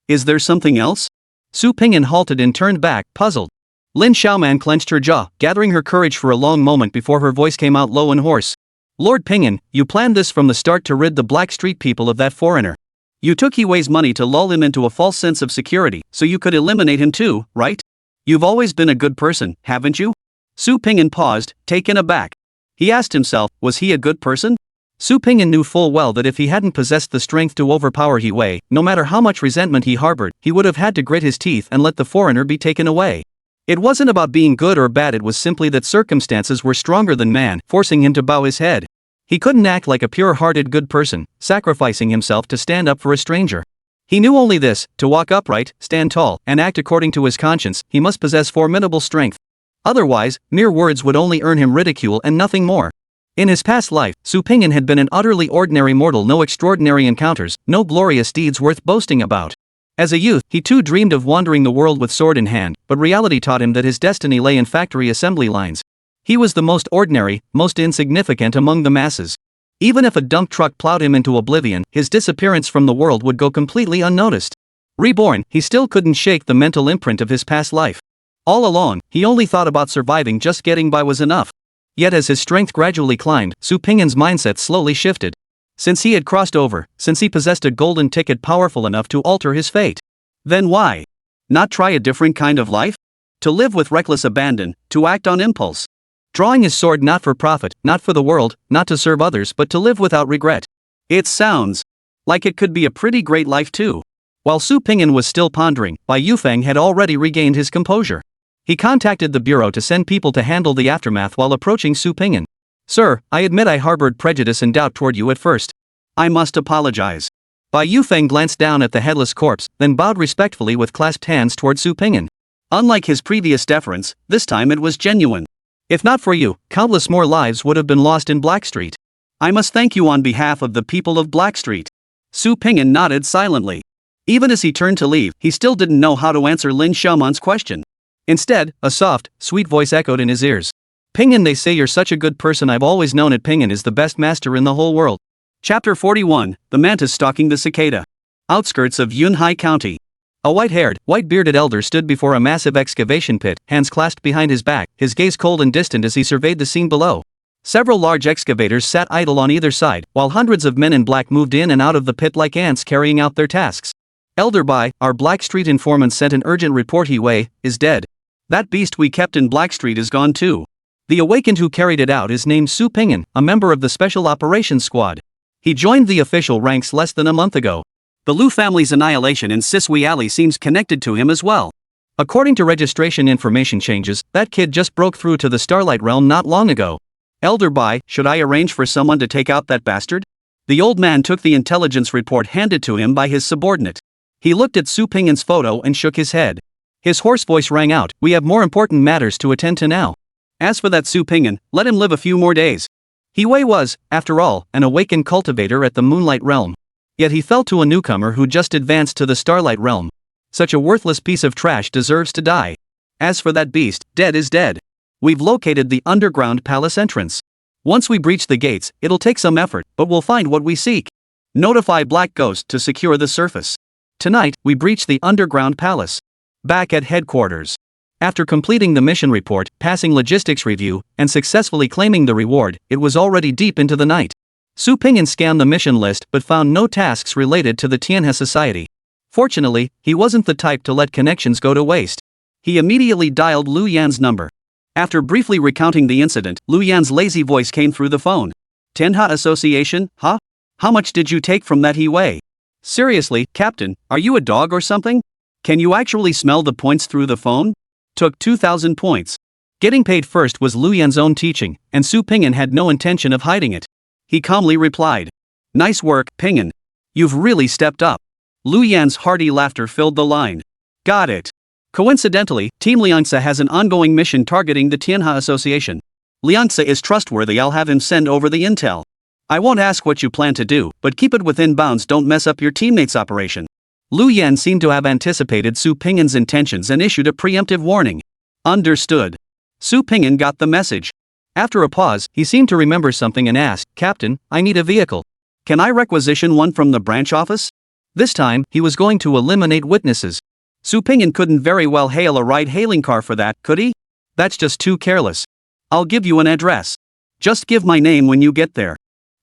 Is there something else? Su Pingyan halted and turned back, puzzled. Lin Xiaoman clenched her jaw, gathering her courage for a long moment before her voice came out low and hoarse. Lord Pingyan, you planned this from the start to rid the Black Street people of that foreigner. You took He-Wei's money to lull him into a false sense of security, so you could eliminate him too, right? You've always been a good person, haven't you? Su Pingyan paused, taken aback. He asked himself, was he a good person? Su Pingyan knew full well that if he hadn't possessed the strength to overpower He-Wei, no matter how much resentment he harbored, he would have had to grit his teeth and let the foreigner be taken away. It wasn't about being good or bad, it was simply that circumstances were stronger than man, forcing him to bow his head. He couldn't act like a pure-hearted good person, sacrificing himself to stand up for a stranger. He knew only this: to walk upright, stand tall, and act according to his conscience, he must possess formidable strength. Otherwise, mere words would only earn him ridicule and nothing more. In his past life, Su Pingyan had been an utterly ordinary mortal, no extraordinary encounters, no glorious deeds worth boasting about. As a youth, he too dreamed of wandering the world with sword in hand, but reality taught him that his destiny lay in factory assembly lines. He was the most ordinary, most insignificant among the masses. Even if a dump truck plowed him into oblivion, his disappearance from the world would go completely unnoticed. Reborn, he still couldn't shake the mental imprint of his past life. All along, he only thought about surviving, just getting by was enough. Yet as his strength gradually climbed, Su Pingyan's mindset slowly shifted. Since he had crossed over, since he possessed a golden ticket powerful enough to alter his fate. Then why not try a different kind of life? To live with reckless abandon, to act on impulse. Drawing his sword not for profit, not for the world, not to serve others, but to live without regret. It sounds like it could be a pretty great life too. While Su Pingyan was still pondering, Bai Yufeng had already regained his composure. He contacted the bureau to send people to handle the aftermath while approaching Su Pingyan. Sir, I admit I harbored prejudice and doubt toward you at first. I must apologize. Bai Yufeng glanced down at the headless corpse, then bowed respectfully with clasped hands toward Su Pingyan. Unlike his previous deference, this time it was genuine. If not for you, countless more lives would have been lost in Blackstreet. I must thank you on behalf of the people of Blackstreet. Su Pingyan nodded silently. Even as he turned to leave, he still didn't know how to answer Lin Xiaoman's question. Instead, a soft, sweet voice echoed in his ears. Pingyan, they say you're such a good person. I've always known it. Pingyan is the best master in the whole world. Chapter 41, The Mantis Stalking the Cicada. Outskirts of Yunhai County. A white-haired, white-bearded elder stood before a massive excavation pit, hands clasped behind his back, his gaze cold and distant as he surveyed the scene below. Several large excavators sat idle on either side, while hundreds of men in black moved in and out of the pit like ants carrying out their tasks. Elder Bai, our Blackstreet informant sent an urgent report. He-Wei is dead. That beast we kept in Blackstreet is gone too. The awakened who carried it out is named Su Pingyan, a member of the Special Operations Squad. He joined the official ranks less than a month ago. The Liu family's annihilation in Sisui Alley seems connected to him as well. According to registration information changes, that kid just broke through to the Starlight Realm not long ago. Elder Bai, should I arrange for someone to take out that bastard? The old man took the intelligence report handed to him by his subordinate. He looked at Su Pingyan's photo and shook his head. His hoarse voice rang out, we have more important matters to attend to now. As for that Su Pingyan, let him live a few more days. He-Wei was, after all, an awakened cultivator at the Moonlight Realm. Yet he fell to a newcomer who just advanced to the Starlight Realm. Such a worthless piece of trash deserves to die. As for that beast, dead is dead. We've located the underground palace entrance. Once we breach the gates, it'll take some effort, but we'll find what we seek. Notify Black Ghost to secure the surface. Tonight, we breach the underground palace. Back at headquarters. After completing the mission report, passing logistics review, and successfully claiming the reward, it was already deep into the night. Su Pingyan scanned the mission list but found no tasks related to the Tianhe Society. Fortunately, he wasn't the type to let connections go to waste. He immediately dialed Liu Yan's number. After briefly recounting the incident, Liu Yan's lazy voice came through the phone. Tenha Association, huh? How much did you take from that He-Wei? Seriously, Captain, are you a dog or something? Can you actually smell the points through the phone? Took 2,000 points. Getting paid first was Liu Yan's own teaching, and Su Pingyan had no intention of hiding it. He calmly replied. Nice work, Pingyan. You've really stepped up. Liu Yan's hearty laughter filled the line. Got it. Coincidentally, Team Liangsa has an ongoing mission targeting the Tianhe Association. Liangsa is trustworthy. I'll have him send over the intel. I won't ask what you plan to do, but keep it within bounds. Don't mess up your teammates' operation. Liu Yan seemed to have anticipated Su Pingyan's intentions and issued a preemptive warning. Understood. Su Pingyan got the message. After a pause, he seemed to remember something and asked, Captain, I need a vehicle. Can I requisition one from the branch office? This time, he was going to eliminate witnesses. Su Pingyan couldn't very well hail a ride-hailing car for that, could he? That's just too careless. I'll give you an address. Just give my name when you get there.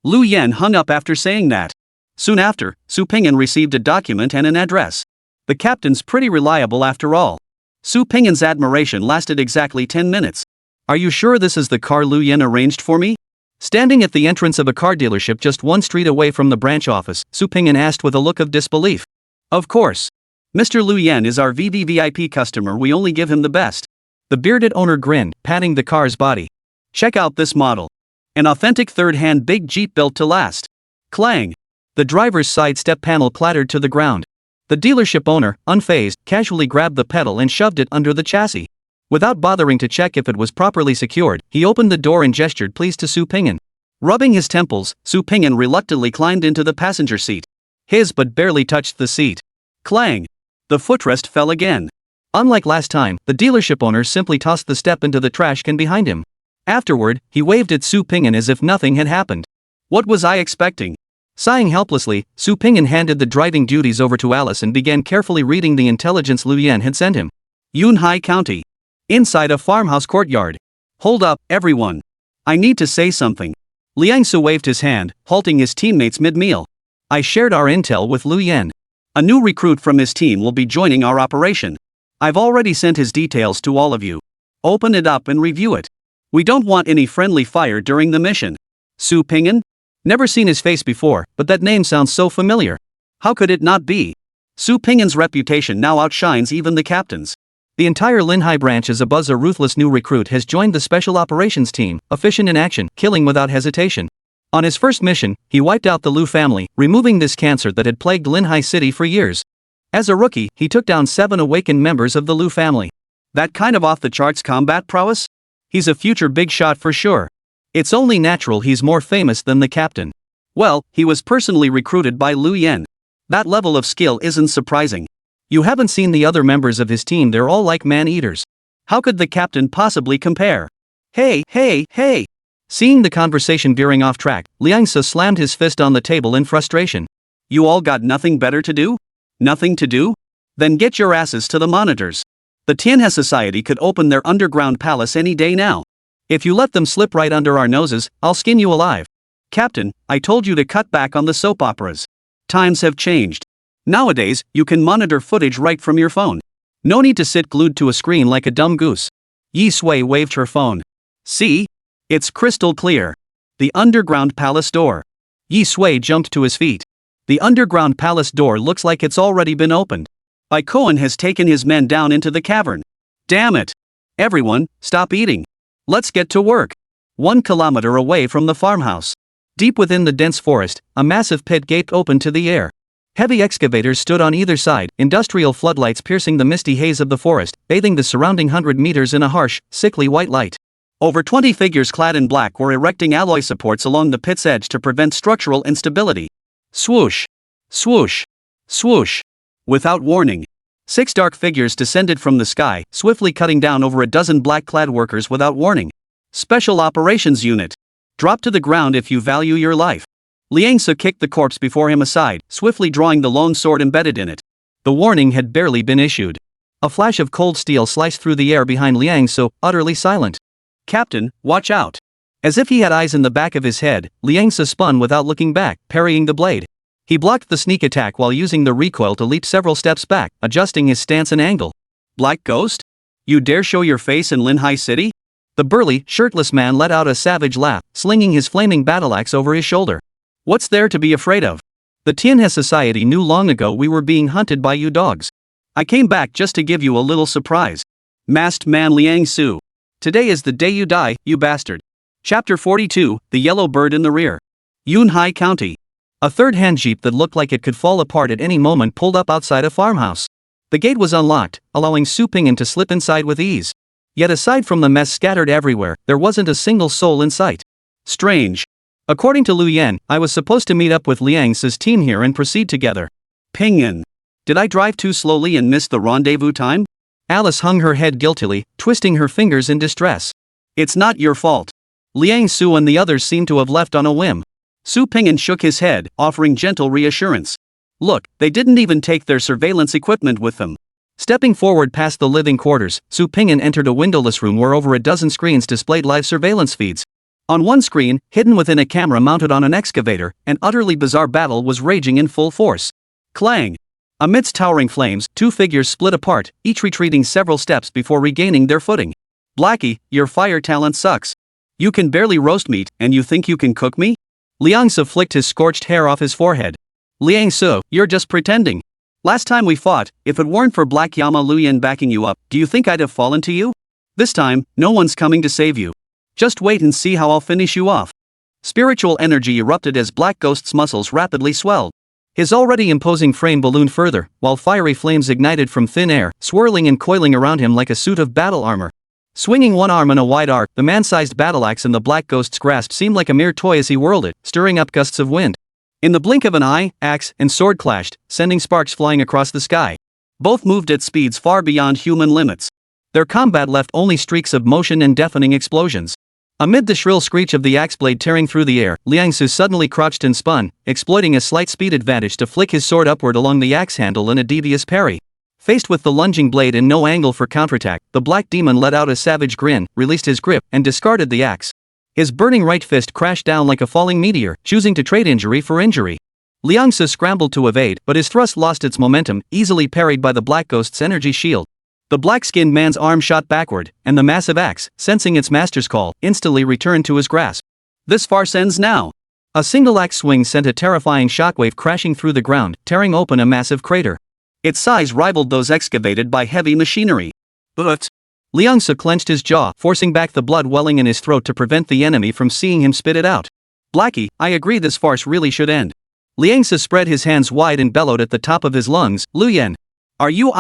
Lu Yen hung up after saying that. Soon after, Su Pingyan received a document and an address. The captain's pretty reliable after all. Su Pingyan's admiration lasted exactly 10 minutes. Are you sure this is the car Lu Yen arranged for me? Standing at the entrance of a car dealership just one street away from the branch office, Su Pingyan asked with a look of disbelief. Of course. Mr. Lu Yen is our VVVIP customer, we only give him the best. The bearded owner grinned, patting the car's body. Check out this model. An authentic third-hand big Jeep built to last. Clang! The driver's side step panel clattered to the ground. The dealership owner, unfazed, casually grabbed the pedal and shoved it under the chassis. Without bothering to check if it was properly secured, he opened the door and gestured please to Su Pingyan. Rubbing his temples, Su Pingyan reluctantly climbed into the passenger seat. His butt barely touched the seat. Clang! The footrest fell again. Unlike last time, the dealership owner simply tossed the step into the trash can behind him. Afterward, he waved at Su Pingyan as if nothing had happened. What was I expecting? Sighing helplessly, Su Pingyan handed the driving duties over to Alice and began carefully reading the intelligence Lu Yen had sent him. Yunhai County. Inside a farmhouse courtyard. Hold up, everyone. I need to say something. Liang Su waved his hand, halting his teammates mid-meal. I shared our intel with Lu Yen. A new recruit from his team will be joining our operation. I've already sent his details to all of you. Open it up and review it. We don't want any friendly fire during the mission. Su Pingyan? Never seen his face before, but that name sounds so familiar. How could it not be? Su Pingyan's reputation now outshines even the captain's. The entire Linhai branch is abuzz. A ruthless new recruit has joined the special operations team, efficient in action, killing without hesitation. On his first mission, he wiped out the Lu family, removing this cancer that had plagued Linhai City for years. As a rookie, he took down 7 awakened members of the Lu family. That kind of off-the-charts combat prowess? He's a future big shot for sure. It's only natural he's more famous than the captain. Well, he was personally recruited by Lu Yen. That level of skill isn't surprising. You haven't seen the other members of his team, they're all like man-eaters. How could the captain possibly compare? Hey! Seeing the conversation veering off track, Liang Su slammed his fist on the table in frustration. You all got nothing better to do? Nothing to do? Then get your asses to the monitors. The Tianhe Society could open their underground palace any day now. If you let them slip right under our noses, I'll skin you alive. Captain, I told you to cut back on the soap operas. Times have changed. Nowadays, you can monitor footage right from your phone. No need to sit glued to a screen like a dumb goose. Yi Sui waved her phone. See? It's crystal clear. The underground palace door. Yi Sui jumped to his feet. The underground palace door looks like it's already been opened. Bai Koan has taken his men down into the cavern. Damn it! Everyone, stop eating. Let's get to work. 1 kilometer away from the farmhouse. Deep within the dense forest, a massive pit gaped open to the air. Heavy excavators stood on either side, industrial floodlights piercing the misty haze of the forest, bathing the surrounding 100 meters in a harsh, sickly white light. Over 20 figures clad in black were erecting alloy supports along the pit's edge to prevent structural instability. Swoosh! Swoosh! Swoosh! Without warning, 6 dark figures descended from the sky, swiftly cutting down over a dozen black-clad workers without warning. Special Operations Unit. Drop to the ground if you value your life. Liang Su kicked the corpse before him aside, swiftly drawing the long sword embedded in it. The warning had barely been issued. A flash of cold steel sliced through the air behind Liang Su, utterly silent. Captain, watch out. As if he had eyes in the back of his head, Liang Su spun without looking back, parrying the blade. He blocked the sneak attack while using the recoil to leap several steps back, adjusting his stance and angle. Black Ghost? You dare show your face in Linhai City? The burly, shirtless man let out a savage laugh, slinging his flaming battle axe over his shoulder. What's there to be afraid of? The Tianhe Society knew long ago we were being hunted by you dogs. I came back just to give you a little surprise. Masked Man Liang Su. Today is the day you die, you bastard. Chapter 42, The Yellow Bird in the Rear. Yunhai County. A third-hand jeep that looked like it could fall apart at any moment pulled up outside a farmhouse. The gate was unlocked, allowing Su Pingyan to slip inside with ease. Yet aside from the mess scattered everywhere, there wasn't a single soul in sight. Strange. According to Lu Yen, I was supposed to meet up with Liang Su's team here and proceed together. Pingyan. Did I drive too slowly and miss the rendezvous time? Alice hung her head guiltily, twisting her fingers in distress. It's not your fault. Liang Su and the others seemed to have left on a whim. Su Pingyan shook his head, offering gentle reassurance. Look, they didn't even take their surveillance equipment with them. Stepping forward past the living quarters, Su Ping'an entered a windowless room where over a dozen screens displayed live surveillance feeds. On one screen, hidden within a camera mounted on an excavator, an utterly bizarre battle was raging in full force. Clang! Amidst towering flames, two figures split apart, each retreating several steps before regaining their footing. Blackie, your fire talent sucks. You can barely roast meat, and you think you can cook me? Liangsu flicked his scorched hair off his forehead. Liangsu, you're just pretending. Last time we fought, if it weren't for Black Yama Luyan backing you up, do you think I'd have fallen to you? This time, no one's coming to save you. Just wait and see how I'll finish you off. Spiritual energy erupted as Black Ghost's muscles rapidly swelled. His already imposing frame ballooned further, while fiery flames ignited from thin air, swirling and coiling around him like a suit of battle armor. Swinging one arm in a wide arc, the man-sized battle axe in the Black Ghost's grasp seemed like a mere toy as he whirled it, stirring up gusts of wind. In the blink of an eye, axe and sword clashed, sending sparks flying across the sky. Both moved at speeds far beyond human limits. Their combat left only streaks of motion and deafening explosions. Amid the shrill screech of the axe blade tearing through the air, Liangsu suddenly crouched and spun, exploiting a slight speed advantage to flick his sword upward along the axe handle in a devious parry. Faced with the lunging blade and no angle for counterattack, the black demon let out a savage grin, released his grip, and discarded the axe. His burning right fist crashed down like a falling meteor, choosing to trade injury for injury. Liangsu scrambled to evade, but his thrust lost its momentum, easily parried by the Black Ghost's energy shield. The black-skinned man's arm shot backward, and the massive axe, sensing its master's call, instantly returned to his grasp. This farce ends now. A single axe swing sent a terrifying shockwave crashing through the ground, tearing open a massive crater. Its size rivaled those excavated by heavy machinery. But Liangsu clenched his jaw, forcing back the blood welling in his throat to prevent the enemy from seeing him spit it out. Blackie, I agree this farce really should end. Liangsu spread his hands wide and bellowed at the top of his lungs, Luyan. Are you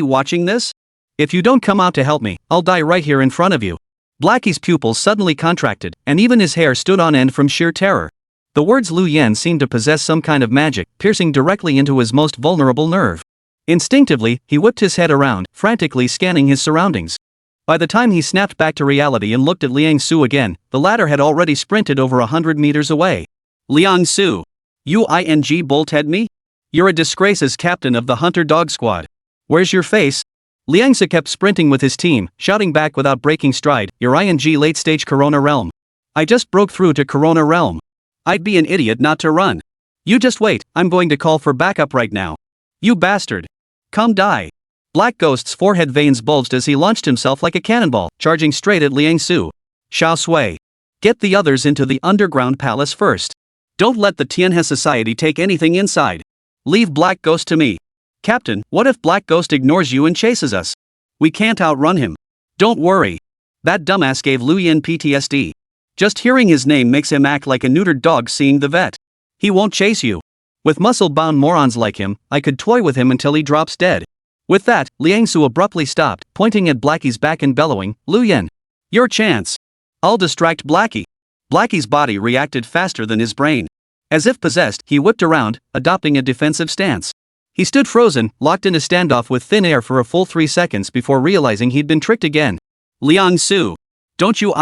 watching this? If you don't come out to help me, I'll die right here in front of you. Blackie's pupils suddenly contracted, and even his hair stood on end from sheer terror. The words Lu Yan seemed to possess some kind of magic, piercing directly into his most vulnerable nerve. Instinctively, he whipped his head around, frantically scanning his surroundings. By the time he snapped back to reality and looked at Liangsu again, the latter had already sprinted over 100 meters away. Liangsu, you bolthead me? You're a disgrace as captain of the Hunter Dog Squad. Where's your face? Liangsu kept sprinting with his team, shouting back without breaking stride, your late-stage Corona Realm. I just broke through to Corona Realm. I'd be an idiot not to run. You just wait, I'm going to call for backup right now. You bastard. Come die. Black Ghost's forehead veins bulged as he launched himself like a cannonball, charging straight at Liangsu. Xiao Sui. Get the others into the underground palace first. Don't let the Tianhe Society take anything inside. Leave Black Ghost to me. Captain, what if Black Ghost ignores you and chases us? We can't outrun him. Don't worry. That dumbass gave Lu Yin PTSD. Just hearing his name makes him act like a neutered dog seeing the vet. He won't chase you. With muscle-bound morons like him, I could toy with him until he drops dead. With that, Liangsu abruptly stopped, pointing at Blackie's back and bellowing, Lu Yin. Your chance. I'll distract Blackie. Blackie's body reacted faster than his brain. As if possessed, he whipped around, adopting a defensive stance. He stood frozen, locked in a standoff with thin air for a full 3 seconds before realizing he'd been tricked again. Liangsu. Don't you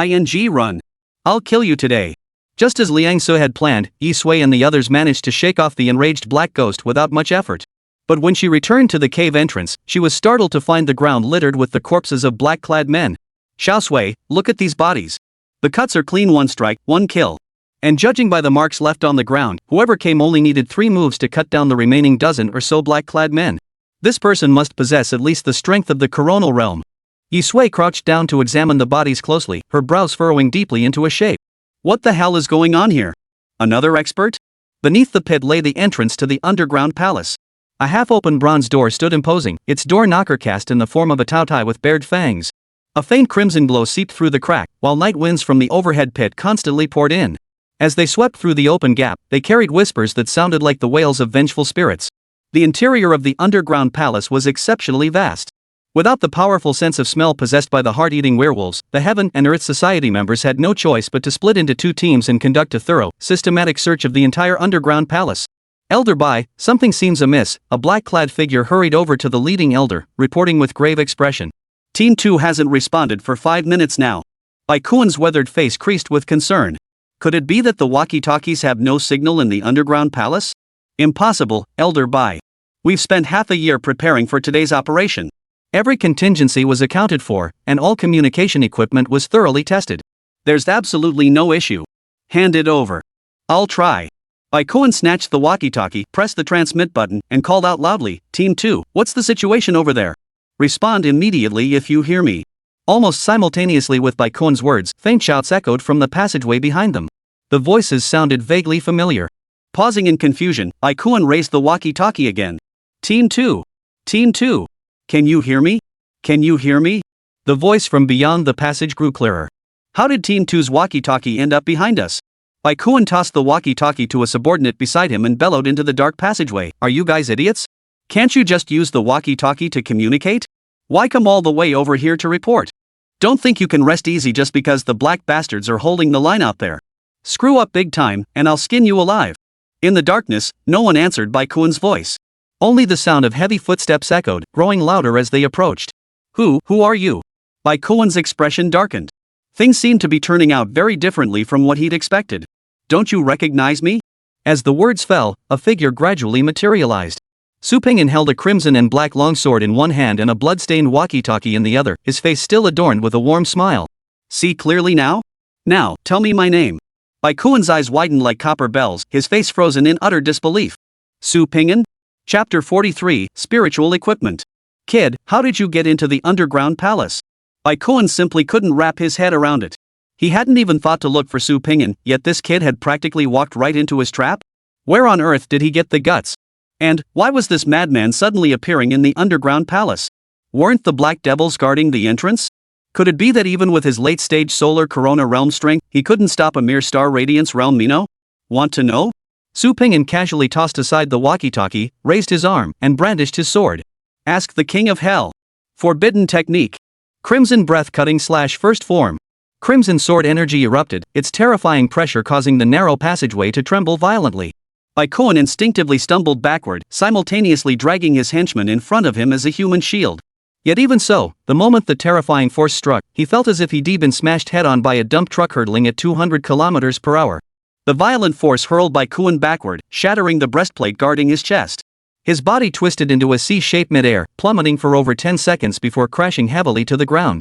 run. I'll kill you today. Just as Liangsu had planned, Yi Sui and the others managed to shake off the enraged Black Ghost without much effort. But when she returned to the cave entrance, she was startled to find the ground littered with the corpses of black-clad men. Xiao Sui, look at these bodies. The cuts are clean, 1 strike, 1 kill. And judging by the marks left on the ground, whoever came only needed 3 moves to cut down the remaining dozen or so black-clad men. This person must possess at least the strength of the coronal realm. Yi Sui crouched down to examine the bodies closely, her brows furrowing deeply into a shape. What the hell is going on here? Another expert? Beneath the pit lay the entrance to the underground palace. A half-open bronze door stood imposing, its door knocker cast in the form of a tautai with bared fangs. A faint crimson glow seeped through the crack, while night winds from the overhead pit constantly poured in. As they swept through the open gap, they carried whispers that sounded like the wails of vengeful spirits. The interior of the underground palace was exceptionally vast. Without the powerful sense of smell possessed by the heart-eating werewolves, the Heaven and Earth Society members had no choice but to split into 2 teams and conduct a thorough, systematic search of the entire underground palace. Elder Bai, something seems amiss, a black-clad figure hurried over to the leading elder, reporting with grave expression. Team 2 hasn't responded for 5 minutes now. Bai Kuan's weathered face creased with concern. Could it be that the walkie-talkies have no signal in the underground palace? Impossible, Elder Bai. We've spent half a year preparing for today's operation. Every contingency was accounted for, and all communication equipment was thoroughly tested. There's absolutely no issue. Hand it over. I'll try. Baikouan snatched the walkie-talkie, pressed the transmit button, and called out loudly, Team 2, what's the situation over there? Respond immediately if you hear me. Almost simultaneously with Baikouan's words, faint shouts echoed from the passageway behind them. The voices sounded vaguely familiar. Pausing in confusion, Baikouan raised the walkie-talkie again. Team 2. Team 2. Can you hear me? Can you hear me? The voice from beyond the passage grew clearer. How did Team 2's walkie-talkie end up behind us? Baikouan tossed the walkie-talkie to a subordinate beside him and bellowed into the dark passageway. Are you guys idiots? Can't you just use the walkie-talkie to communicate? Why come all the way over here to report? Don't think you can rest easy just because the black bastards are holding the line out there. Screw up big time, and I'll skin you alive. In the darkness, no one answered Baikouan's voice. Only the sound of heavy footsteps echoed, growing louder as they approached. Who are you? Baikouan's expression darkened. Things seemed to be turning out very differently from what he'd expected. Don't you recognize me? As the words fell, a figure gradually materialized. Su Pingyan held a crimson and black longsword in one hand and a blood-stained walkie-talkie in the other, his face still adorned with a warm smile. See clearly now? Now, tell me my name. Baikouan's eyes widened like copper bells, his face frozen in utter disbelief. Su Pingyan? Chapter 43, Spiritual Equipment. Kid, how did you get into the underground palace? Baikouan simply couldn't wrap his head around it. He hadn't even thought to look for Su Pingyan, yet this kid had practically walked right into his trap? Where on earth did he get the guts? And, why was this madman suddenly appearing in the underground palace? Weren't the Black Devils guarding the entrance? Could it be that even with his late-stage solar corona realm strength, he couldn't stop a mere star radiance realm Mino? Want to know? Su Pingyan casually tossed aside the walkie-talkie, raised his arm, and brandished his sword. Ask the King of Hell. Forbidden technique. Crimson breath cutting / first form. Crimson sword energy erupted, its terrifying pressure causing the narrow passageway to tremble violently. Baikouan instinctively stumbled backward, simultaneously dragging his henchman in front of him as a human shield. Yet even so, the moment the terrifying force struck, he felt as if he'd been smashed head-on by a dump truck hurtling at 200 kilometers per hour. The violent force hurled Baikouan backward, shattering the breastplate guarding his chest. His body twisted into a C-shape mid-air, plummeting for over 10 seconds before crashing heavily to the ground.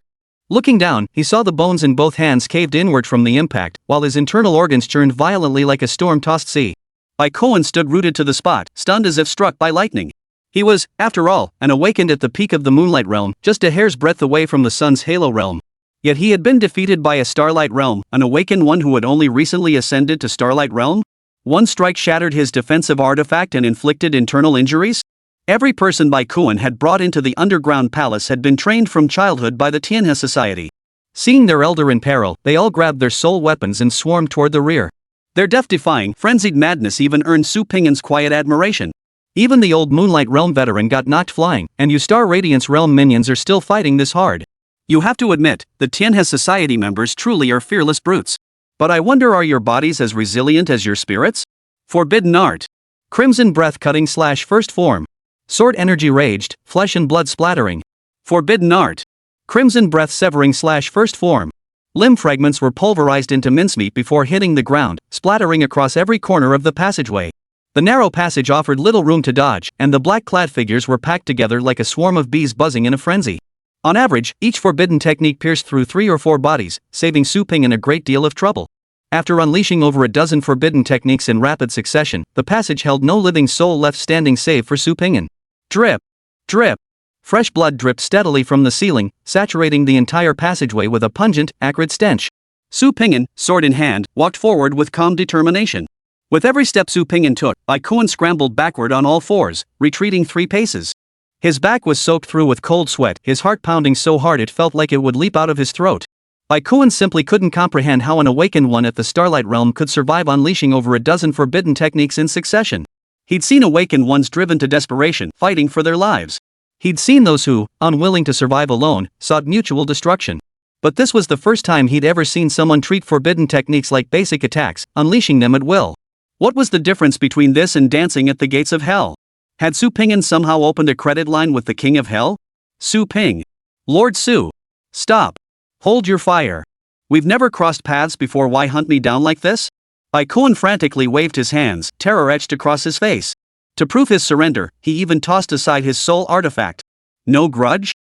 Looking down, he saw the bones in both hands caved inward from the impact, while his internal organs churned violently like a storm-tossed sea. Baikouan stood rooted to the spot, stunned as if struck by lightning. He was, after all, an awakened at the peak of the Moonlight Realm, just a hair's breadth away from the Sun's Halo Realm. Yet he had been defeated by a Starlight Realm, an awakened one who had only recently ascended to Starlight Realm? One strike shattered his defensive artifact and inflicted internal injuries? Every person Baikouan had brought into the underground palace had been trained from childhood by the Tianhe Society. Seeing their elder in peril, they all grabbed their soul weapons and swarmed toward the rear. Their death-defying, frenzied madness even earned Su Pingyan's quiet admiration. Even the old Moonlight Realm veteran got knocked flying, and you Star Radiance Realm minions are still fighting this hard. You have to admit, the Tianhe Society members truly are fearless brutes. But I wonder, are your bodies as resilient as your spirits? Forbidden art. Crimson breath cutting / first form. Sword energy raged, flesh and blood splattering. Forbidden art. Crimson breath severing / first form. Limb fragments were pulverized into mincemeat before hitting the ground, splattering across every corner of the passageway. The narrow passage offered little room to dodge, and the black-clad figures were packed together like a swarm of bees buzzing in a frenzy. On average, each forbidden technique pierced through 3 or 4 bodies, saving Su Pingyan a great deal of trouble. After unleashing over a dozen forbidden techniques in rapid succession, the passage held no living soul left standing save for Su Pingyan. Drip! Drip! Fresh blood dripped steadily from the ceiling, saturating the entire passageway with a pungent, acrid stench. Su Pingyan, sword in hand, walked forward with calm determination. With every step Su Pingyan took, Baikouan scrambled backward on all fours, retreating 3 paces. His back was soaked through with cold sweat, his heart pounding so hard it felt like it would leap out of his throat. Baikouan simply couldn't comprehend how an awakened one at the Starlight Realm could survive unleashing over a dozen forbidden techniques in succession. He'd seen awakened ones driven to desperation, fighting for their lives. He'd seen those who, unwilling to survive alone, sought mutual destruction. But this was the first time he'd ever seen someone treat forbidden techniques like basic attacks, unleashing them at will. What was the difference between this and dancing at the gates of hell? Had Su Pingyan somehow opened a credit line with the King of Hell? Su Ping. Lord Su. Stop. Hold your fire. We've never crossed paths before, why hunt me down like this? Baikouan frantically waved his hands, terror etched across his face. To prove his surrender, he even tossed aside his soul artifact. No grudge?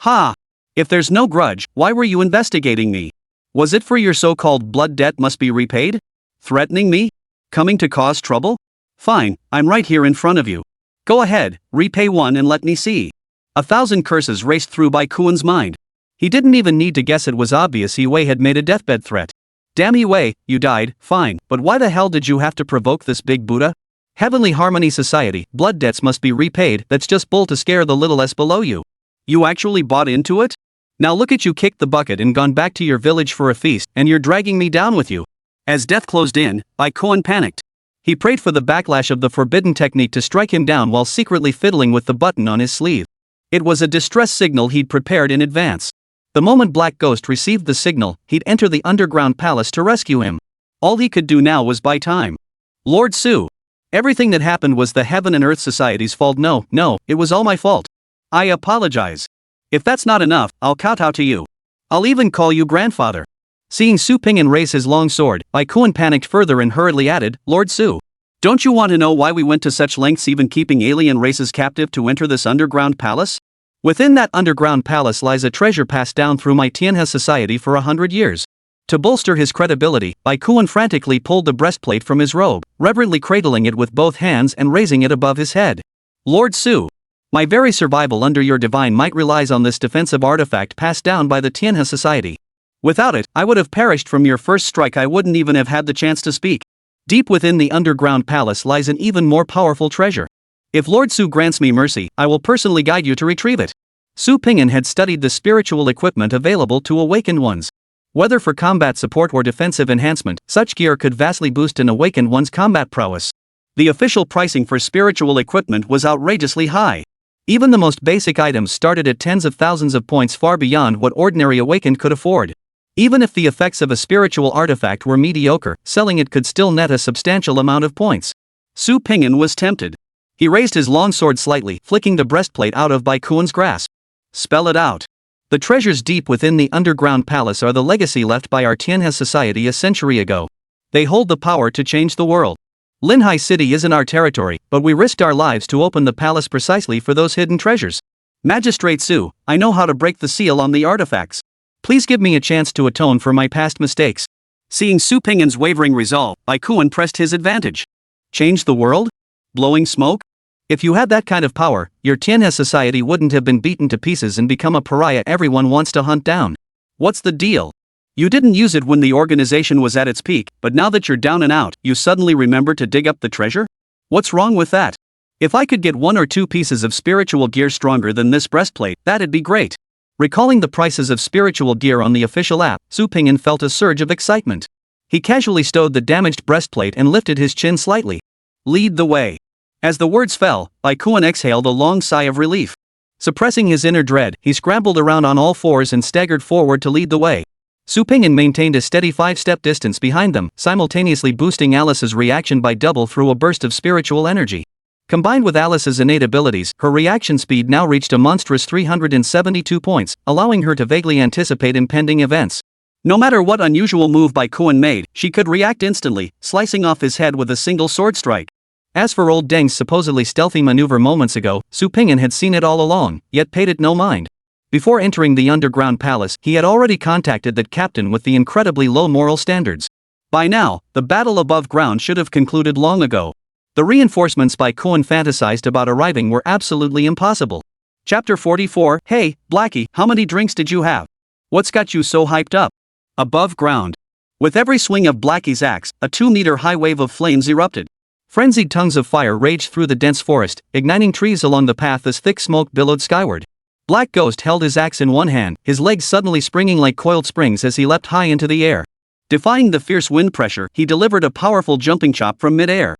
Ha! If there's no grudge, why were you investigating me? Was it for your so-called blood debt must be repaid? Threatening me? Coming to cause trouble? Fine, I'm right here in front of you. Go ahead, repay one and let me see. 1,000 curses raced through Baikuan's mind. He didn't even need to guess, it was obvious Iwei had made a deathbed threat. Damn Iwei, you died, fine, but why the hell did you have to provoke this big Buddha? Heavenly Harmony Society, blood debts must be repaid, that's just bull to scare the little s below you. You actually bought into it? Now look at you, kicked the bucket and gone back to your village for a feast, and you're dragging me down with you. As death closed in, Baikuan panicked. He prayed for the backlash of the forbidden technique to strike him down while secretly fiddling with the button on his sleeve. It was a distress signal he'd prepared in advance. The moment Black Ghost received the signal, he'd enter the underground palace to rescue him. All he could do now was buy time. Lord Su. Everything that happened was the Heaven and Earth Society's fault. No, it was all my fault. I apologize. If that's not enough, I'll kowtow to you. I'll even call you grandfather. Seeing Su Ping'an raise his long sword, Baikuan panicked further and hurriedly added, Lord Su. Don't you want to know why we went to such lengths, even keeping alien races captive, to enter this underground palace? Within that underground palace lies a treasure passed down through my Tianhe society for 100 years. To bolster his credibility, Baikuan frantically pulled the breastplate from his robe, reverently cradling it with both hands and raising it above his head. Lord Su. My very survival under your divine might relies on this defensive artifact passed down by the Tianhe society. Without it, I would have perished from your first strike. I wouldn't even have had the chance to speak. Deep within the underground palace lies an even more powerful treasure. If Lord Su grants me mercy, I will personally guide you to retrieve it. Su Ping'an had studied the spiritual equipment available to awakened ones. Whether for combat support or defensive enhancement, such gear could vastly boost an awakened one's combat prowess. The official pricing for spiritual equipment was outrageously high. Even the most basic items started at tens of thousands of points, far beyond what ordinary awakened could afford. Even if the effects of a spiritual artifact were mediocre, selling it could still net a substantial amount of points. Su Ping'an was tempted. He raised his long sword slightly, flicking the breastplate out of Baikuan's grasp. Spell it out. The treasures deep within the underground palace are the legacy left by our Tianhe society a century ago. They hold the power to change the world. Linhai City isn't our territory, but we risked our lives to open the palace precisely for those hidden treasures. Magistrate Su, I know how to break the seal on the artifacts. Please give me a chance to atone for my past mistakes. Seeing Su Ping'an's wavering resolve, Baikuan pressed his advantage. Change the world? Blowing smoke? If you had that kind of power, your Tianhe society wouldn't have been beaten to pieces and become a pariah everyone wants to hunt down. What's the deal? You didn't use it when the organization was at its peak, but now that you're down and out, you suddenly remember to dig up the treasure? What's wrong with that? If I could get 1 or 2 pieces of spiritual gear stronger than this breastplate, that'd be great. Recalling the prices of spiritual gear on the official app, Su Ping'an felt a surge of excitement. He casually stowed the damaged breastplate and lifted his chin slightly. Lead the way. As the words fell, Baikuan exhaled a long sigh of relief. Suppressing his inner dread, he scrambled around on all fours and staggered forward to lead the way. Su Ping'an maintained a steady 5-step distance behind them, simultaneously boosting Alice's reaction by double through a burst of spiritual energy. Combined with Alice's innate abilities, her reaction speed now reached a monstrous 372 points, allowing her to vaguely anticipate impending events. No matter what unusual move Baikuan made, she could react instantly, slicing off his head with a single sword strike. As for old Deng's supposedly stealthy maneuver moments ago, Su Ping'an had seen it all along, yet paid it no mind. Before entering the underground palace, he had already contacted that captain with the incredibly low moral standards. By now, the battle above ground should have concluded long ago. The reinforcements Baikuan fantasized about arriving were absolutely impossible. Chapter 44, Hey, Blackie, how many drinks did you have? What's got you so hyped up? Above ground. With every swing of Blackie's axe, a 2-meter-high wave of flames erupted. Frenzied tongues of fire raged through the dense forest, igniting trees along the path as thick smoke billowed skyward. Black Ghost held his axe in one hand, his legs suddenly springing like coiled springs as he leapt high into the air. Defying the fierce wind pressure, he delivered a powerful jumping chop from mid-air.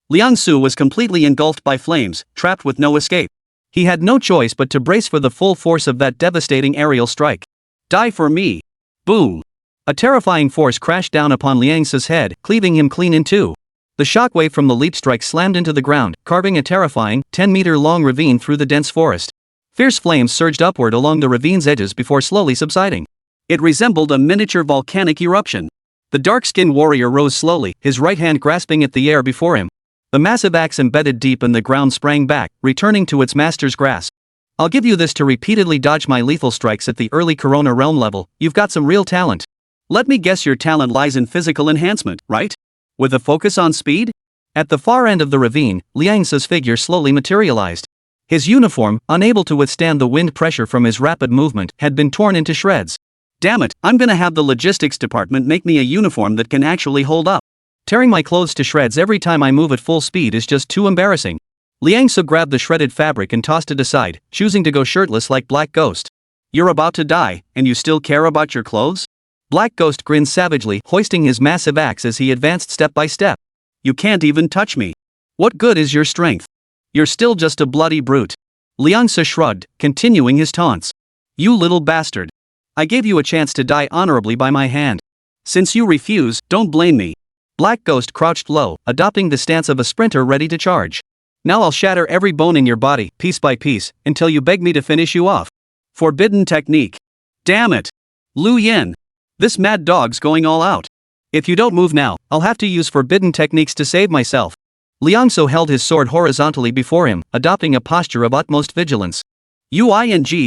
Liang Su was completely engulfed by flames, trapped with no escape. He had no choice but to brace for the full force of that devastating aerial strike. Die for me! Boom! A terrifying force crashed down upon Liang Su's head, cleaving him clean in two. The shockwave from the leap strike slammed into the ground, carving a terrifying, 10-meter-long ravine through the dense forest. Fierce flames surged upward along the ravine's edges before slowly subsiding. It resembled a miniature volcanic eruption. The dark-skinned warrior rose slowly, his right hand grasping at the air before him. The massive axe embedded deep in the ground sprang back, returning to its master's grasp. I'll give you this to repeatedly dodge my lethal strikes at the early Corona realm level. You've got some real talent. Let me guess, your talent lies in physical enhancement, right? With a focus on speed? At the far end of the ravine, Liang's figure slowly materialized. His uniform, unable to withstand the wind pressure from his rapid movement, had been torn into shreds. Damn it, I'm gonna have the logistics department make me a uniform that can actually hold up. Tearing my clothes to shreds every time I move at full speed is just too embarrassing. Liangsu grabbed the shredded fabric and tossed it aside, choosing to go shirtless like Black Ghost. You're about to die, and you still care about your clothes? Black Ghost grinned savagely, hoisting his massive axe as he advanced step by step. You can't even touch me. What good is your strength? You're still just a bloody brute. Liangsu shrugged, continuing his taunts. You little bastard. I gave you a chance to die honorably by my hand. Since you refuse, don't blame me. Black Ghost crouched low, adopting the stance of a sprinter ready to charge. Now I'll shatter every bone in your body, piece by piece, until you beg me to finish you off. Forbidden technique. Damn it. Lu Yin. This mad dog's going all out. If you don't move now, I'll have to use forbidden techniques to save myself. Liangsu held his sword horizontally before him, adopting a posture of utmost vigilance. You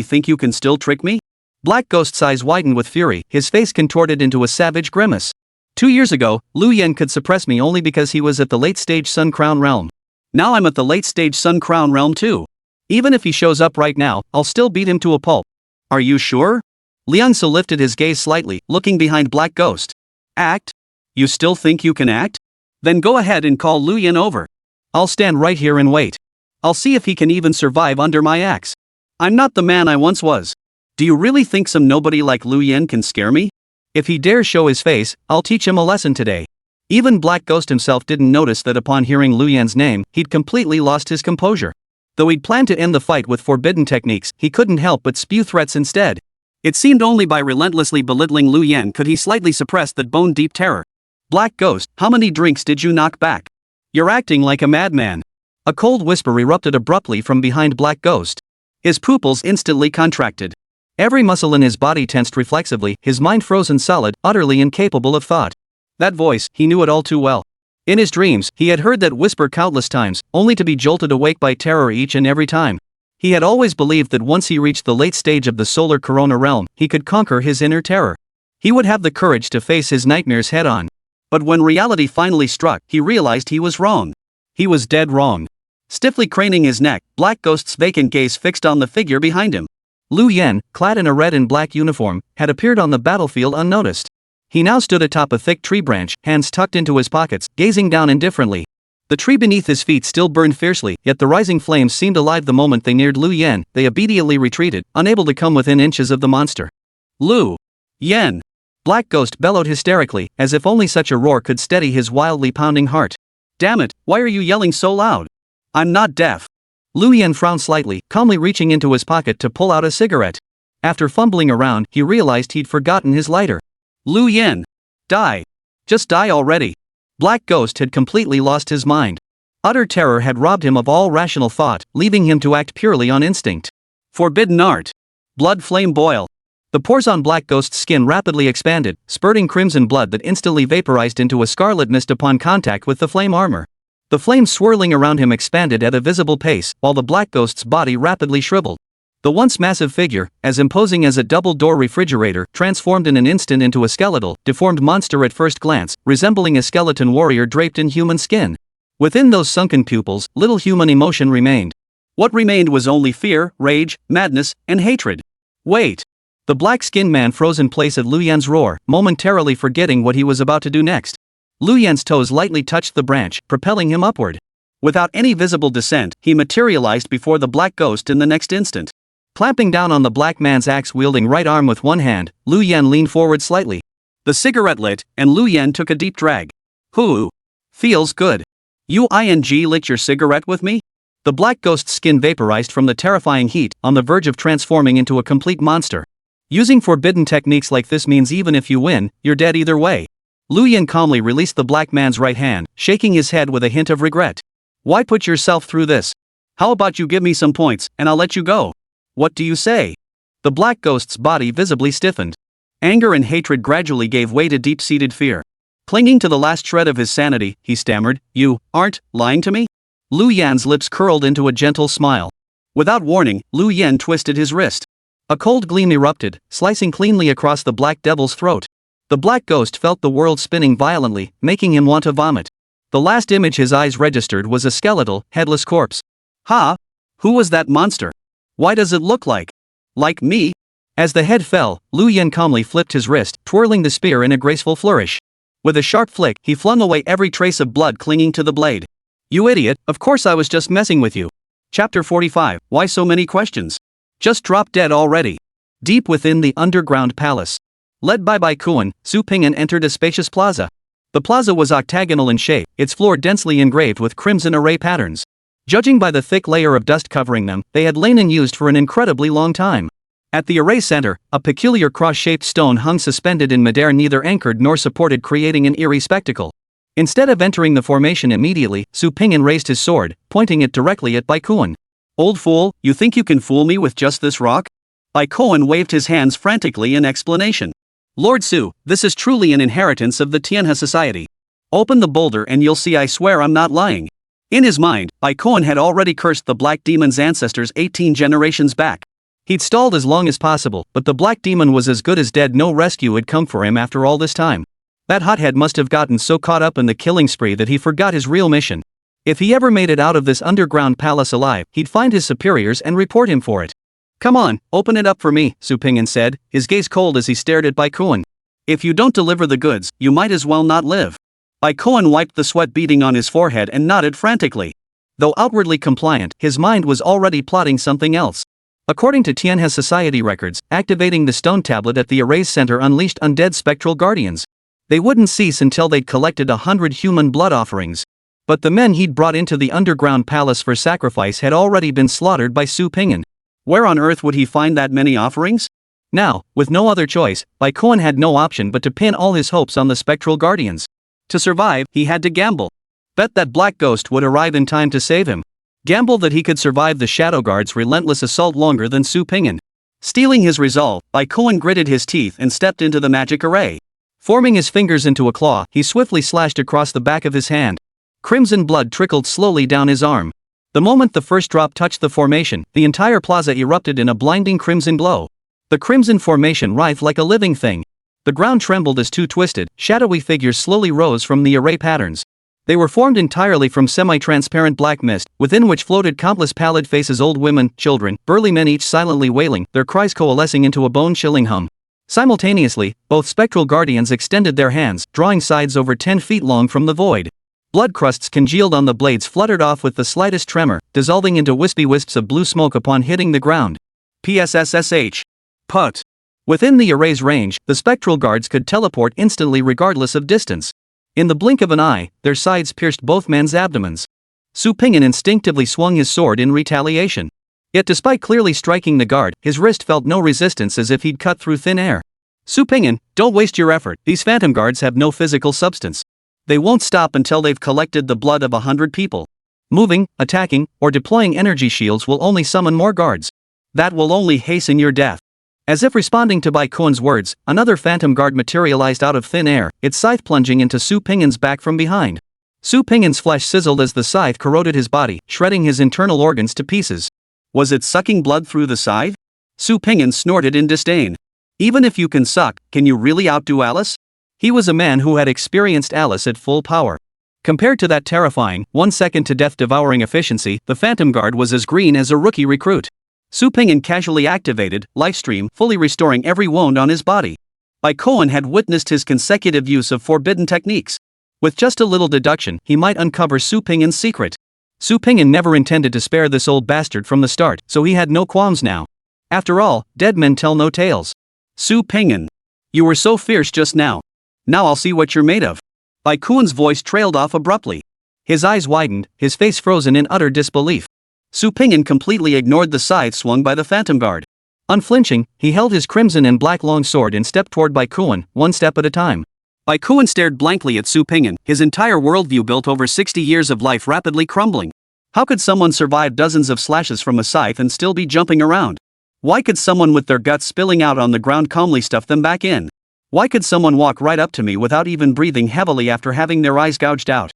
think you can still trick me? Black Ghost's eyes widened with fury, his face contorted into a savage grimace. 2 years ago, Lu Yin could suppress me only because he was at the late-stage Sun Crown realm. Now I'm at the late-stage Sun Crown realm too. Even if he shows up right now, I'll still beat him to a pulp. Are you sure? Liangsu lifted his gaze slightly, looking behind Black Ghost. Act? You still think you can act? Then go ahead and call Lu Yin over. I'll stand right here and wait. I'll see if he can even survive under my axe. I'm not the man I once was. Do you really think some nobody like Lu Yin can scare me? If he dares show his face, I'll teach him a lesson today. Even Black Ghost himself didn't notice that upon hearing Lu Yin's name, he'd completely lost his composure. Though he'd planned to end the fight with forbidden techniques, he couldn't help but spew threats instead. It seemed only by relentlessly belittling Lu Yin could he slightly suppress that bone-deep terror. Black Ghost, how many drinks did you knock back? You're acting like a madman. A cold whisper erupted abruptly from behind Black Ghost. His pupils instantly contracted. Every muscle in his body tensed reflexively, his mind frozen solid, utterly incapable of thought. That voice, he knew it all too well. In his dreams, he had heard that whisper countless times, only to be jolted awake by terror each and every time. He had always believed that once he reached the late stage of the solar corona realm, he could conquer his inner terror. He would have the courage to face his nightmares head-on. But when reality finally struck, he realized he was wrong. He was dead wrong. Stiffly craning his neck, Black Ghost's vacant gaze fixed on the figure behind him. Lu Yin, clad in a red and black uniform, had appeared on the battlefield unnoticed. He now stood atop a thick tree branch, hands tucked into his pockets, gazing down indifferently. The tree beneath his feet still burned fiercely, yet the rising flames seemed alive the moment they neared Lu Yin. They obediently retreated, unable to come within inches of the monster. Lu Yin! Black Ghost bellowed hysterically, as if only such a roar could steady his wildly pounding heart. Damn it, why are you yelling so loud? I'm not deaf. Lu Yin frowned slightly, calmly reaching into his pocket to pull out a cigarette. After fumbling around, he realized he'd forgotten his lighter. Lu Yin! Die! Just die already! Black Ghost had completely lost his mind. Utter terror had robbed him of all rational thought, leaving him to act purely on instinct. Forbidden art! Blood flame boil! The pores on Black Ghost's skin rapidly expanded, spurting crimson blood that instantly vaporized into a scarlet mist upon contact with the flame armor. The flames swirling around him expanded at a visible pace, while the Black Ghost's body rapidly shriveled. The once massive figure, as imposing as a double-door refrigerator, transformed in an instant into a skeletal, deformed monster at first glance, resembling a skeleton warrior draped in human skin. Within those sunken pupils, little human emotion remained. What remained was only fear, rage, madness, and hatred. Wait! The black-skinned man froze in place at Lu Yin's roar, momentarily forgetting what he was about to do next. Lu Yin's toes lightly touched the branch, propelling him upward. Without any visible descent, he materialized before the Black Ghost in the next instant. Clamping down on the black man's axe-wielding right arm with one hand, Lu Yin leaned forward slightly. The cigarette lit, and Lu Yin took a deep drag. Hoo! Feels good. You lit your cigarette with me? The Black Ghost's skin vaporized from the terrifying heat, on the verge of transforming into a complete monster. Using forbidden techniques like this means even if you win, you're dead either way. Lu Yin calmly released the black man's right hand, shaking his head with a hint of regret. Why put yourself through this? How about you give me some points, and I'll let you go? What do you say? The Black Ghost's body visibly stiffened. Anger and hatred gradually gave way to deep-seated fear. Clinging to the last shred of his sanity, he stammered, You aren't lying to me? Lu Yin's lips curled into a gentle smile. Without warning, Lu Yen twisted his wrist. A cold gleam erupted, slicing cleanly across the Black Devil's throat. The Black Ghost felt the world spinning violently, making him want to vomit. The last image his eyes registered was a skeletal, headless corpse. Ha! Who was that monster? Why does it look like me? As the head fell, Lu Yen calmly flipped his wrist, twirling the spear in a graceful flourish. With a sharp flick, he flung away every trace of blood clinging to the blade. You idiot, of course I was just messing with you. Chapter 45, Why so many questions? Just drop dead already. Deep within the underground palace. Led by Baikuan, Su Ping'an entered a spacious plaza. The plaza was octagonal in shape, its floor densely engraved with crimson array patterns. Judging by the thick layer of dust covering them, they had lain unused for an incredibly long time. At the array center, a peculiar cross-shaped stone hung suspended in midair, neither anchored nor supported, creating an eerie spectacle. Instead of entering the formation immediately, Su Ping'an raised his sword, pointing it directly at Baikuan. Old fool, you think you can fool me with just this rock? Baikuan waved his hands frantically in explanation. Lord Su, this is truly an inheritance of the Tianhe society. Open the boulder and you'll see I swear I'm not lying. In his mind, Baikuan had already cursed the Black Demon's ancestors 18 generations back. He'd stalled as long as possible, but the Black Demon was as good as dead. No rescue had come for him after all this time. That hothead must have gotten so caught up in the killing spree that he forgot his real mission. If he ever made it out of this underground palace alive, he'd find his superiors and report him for it. Come on, open it up for me, Su Ping'an said, his gaze cold as he stared at Baikuan. If you don't deliver the goods, you might as well not live. Baikuan wiped the sweat beading on his forehead and nodded frantically. Though outwardly compliant, his mind was already plotting something else. According to Tianhe Society records, activating the stone tablet at the array's center unleashed undead spectral guardians. They wouldn't cease until they'd collected 100 human blood offerings. But the men he'd brought into the underground palace for sacrifice had already been slaughtered by Su Ping'an. Where on earth would he find that many offerings? Now, with no other choice, Baikuan had no option but to pin all his hopes on the spectral guardians. To survive, he had to gamble. Bet that Black Ghost would arrive in time to save him. Gamble that he could survive the Shadow Guard's relentless assault longer than Su Ping'an. Stealing his resolve, Baikuan gritted his teeth and stepped into the magic array. Forming his fingers into a claw, he swiftly slashed across the back of his hand. Crimson blood trickled slowly down his arm. The moment the first drop touched the formation, the entire plaza erupted in a blinding crimson glow. The crimson formation writhed like a living thing. The ground trembled as two twisted, shadowy figures slowly rose from the array patterns. They were formed entirely from semi-transparent black mist, within which floated countless pallid faces, old women, children, burly men, each silently wailing, their cries coalescing into a bone-chilling hum. Simultaneously, both spectral guardians extended their hands, drawing sides over 10 feet long from the void. Blood crusts congealed on the blades fluttered off with the slightest tremor, dissolving into wispy wisps of blue smoke upon hitting the ground. PSSSH. Put. Within the array's range, the spectral guards could teleport instantly regardless of distance. In the blink of an eye, their sides pierced both men's abdomens. Su Ping'an instinctively swung his sword in retaliation. Yet despite clearly striking the guard, his wrist felt no resistance, as if he'd cut through thin air. Su Ping'an, don't waste your effort, these phantom guards have no physical substance. They won't stop until they've collected the blood of 100 people. Moving, attacking, or deploying energy shields will only summon more guards. That will only hasten your death. As if responding to Baikuan's words, another phantom guard materialized out of thin air, its scythe plunging into Su Ping'an's back from behind. Su Ping'an's flesh sizzled as the scythe corroded his body, shredding his internal organs to pieces. Was it sucking blood through the scythe? Su Ping'an snorted in disdain. Even if you can suck, can you really outdo Alice? He was a man who had experienced Alice at full power. Compared to that terrifying, 1 second to death devouring efficiency, the Phantom Guard was as green as a rookie recruit. Su Ping'an casually activated Lifestream, fully restoring every wound on his body. Baikuan had witnessed his consecutive use of forbidden techniques. With just a little deduction, he might uncover Su Ping'an's secret. Su Ping'an never intended to spare this old bastard from the start, so he had no qualms now. After all, dead men tell no tales. Su Ping'an. You were so fierce just now. Now I'll see what you're made of. Baikuan's voice trailed off abruptly. His eyes widened, his face frozen in utter disbelief. Su Ping'an completely ignored the scythe swung by the Phantom Guard. Unflinching, he held his crimson and black long sword and stepped toward Baikuan, one step at a time. Baikuan stared blankly at Su Ping'an, his entire worldview built over 60 years of life rapidly crumbling. How could someone survive dozens of slashes from a scythe and still be jumping around? Why could someone with their guts spilling out on the ground calmly stuff them back in? Why could someone walk right up to me without even breathing heavily after having their eyes gouged out?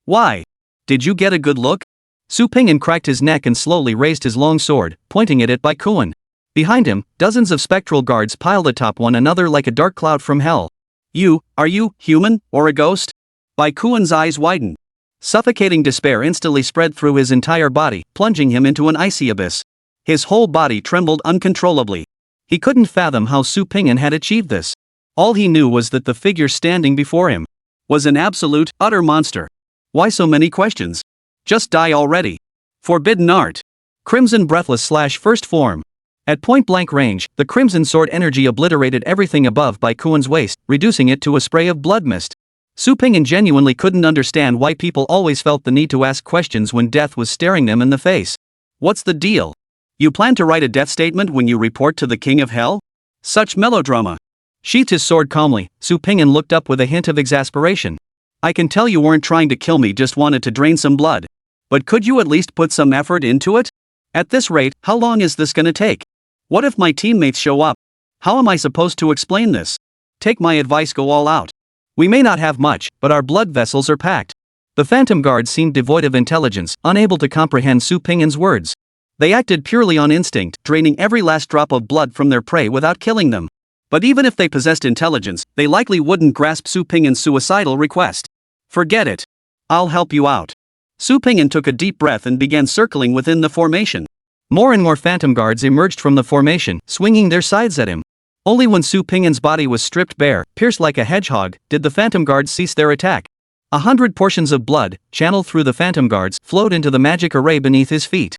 Why? Did you get a good look? Su Ping'an cracked his neck and slowly raised his long sword, pointing it at Bai Kuan. Behind him, dozens of spectral guards piled atop one another like a dark cloud from hell. Are you human, or a ghost? Bai Kuan's eyes widened. Suffocating despair instantly spread through his entire body, plunging him into an icy abyss. His whole body trembled uncontrollably. He couldn't fathom how Su Ping'an had achieved this. All he knew was that the figure standing before him was an absolute, utter monster. Why so many questions? Just die already. Forbidden art. Crimson breathless / first form. At point-blank range, the crimson sword energy obliterated everything above Bai Kuan's waist, reducing it to a spray of blood mist. Su Ping'an genuinely couldn't understand why people always felt the need to ask questions when death was staring them in the face. What's the deal? You plan to write a death statement when you report to the King of Hell? Such melodrama. Sheathed his sword calmly, Su Ping'an looked up with a hint of exasperation. I can tell you weren't trying to kill me, just wanted to drain some blood. But could you at least put some effort into it? At this rate, how long is this gonna take? What if my teammates show up? How am I supposed to explain this? Take my advice, go all out. We may not have much, but our blood vessels are packed. The Phantom Guards seemed devoid of intelligence, unable to comprehend Su Ping'an's words. They acted purely on instinct, draining every last drop of blood from their prey without killing them. But even if they possessed intelligence, they likely wouldn't grasp Su Ping'an's suicidal request. Forget it. I'll help you out. Su Ping'an took a deep breath and began circling within the formation. More and more Phantom Guards emerged from the formation, swinging their scythes at him. Only when Su Ping'an's body was stripped bare, pierced like a hedgehog, did the Phantom Guards cease their attack. 100 portions of blood, channeled through the Phantom Guards, flowed into the magic array beneath his feet.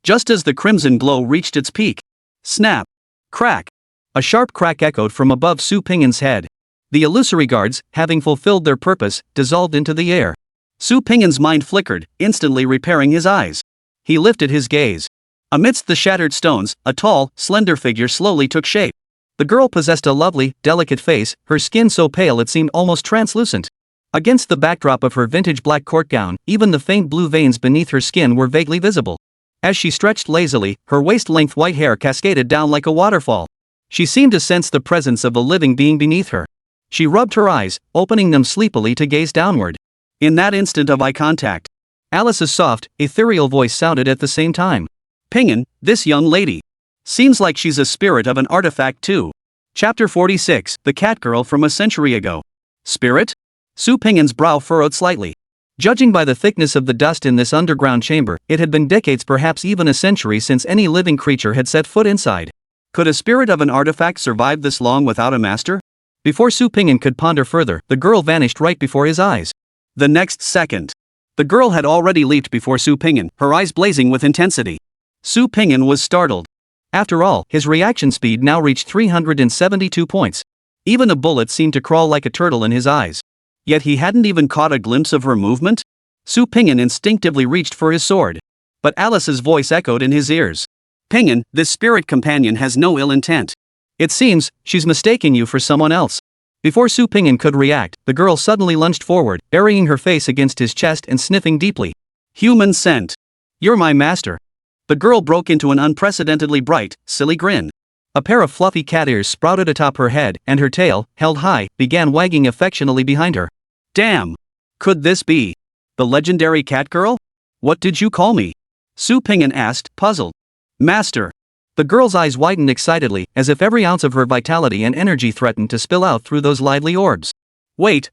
Just as the crimson glow reached its peak. Snap! Crack! A sharp crack echoed from above Su Ping'an's head. The illusory guards, having fulfilled their purpose, dissolved into the air. Su Ping'an's mind flickered, instantly repairing his eyes. He lifted his gaze. Amidst the shattered stones, a tall, slender figure slowly took shape. The girl possessed a lovely, delicate face, her skin so pale it seemed almost translucent. Against the backdrop of her vintage black court gown, even the faint blue veins beneath her skin were vaguely visible. As she stretched lazily, her waist-length white hair cascaded down like a waterfall. She seemed to sense the presence of a living being beneath her. She rubbed her eyes, opening them sleepily to gaze downward. In that instant of eye contact, Alice's soft, ethereal voice sounded at the same time. Ping'an, this young lady. Seems like she's a spirit of an artifact too. Chapter 46, The Catgirl from a Century Ago. Spirit? Su Ping'an's brow furrowed slightly. Judging by the thickness of the dust in this underground chamber, it had been decades, perhaps even a century, since any living creature had set foot inside. Could a spirit of an artifact survive this long without a master? Before Su Ping'an could ponder further, the girl vanished right before his eyes. The next second, the girl had already leaped before Su Ping'an, her eyes blazing with intensity. Su Ping'an was startled. After all, his reaction speed now reached 372 points. Even a bullet seemed to crawl like a turtle in his eyes. Yet he hadn't even caught a glimpse of her movement? Su Ping'an instinctively reached for his sword. But Alice's voice echoed in his ears. Ping'an, this spirit companion has no ill intent. It seems, she's mistaking you for someone else. Before Su Ping'an could react, the girl suddenly lunged forward, burying her face against his chest and sniffing deeply. Human scent. You're my master. The girl broke into an unprecedentedly bright, silly grin. A pair of fluffy cat ears sprouted atop her head, and her tail, held high, began wagging affectionately behind her. Damn! Could this be the legendary cat girl? What did you call me? Su Ping'an asked, puzzled. Master. The girl's eyes widened excitedly, as if every ounce of her vitality and energy threatened to spill out through those lively orbs. Wait.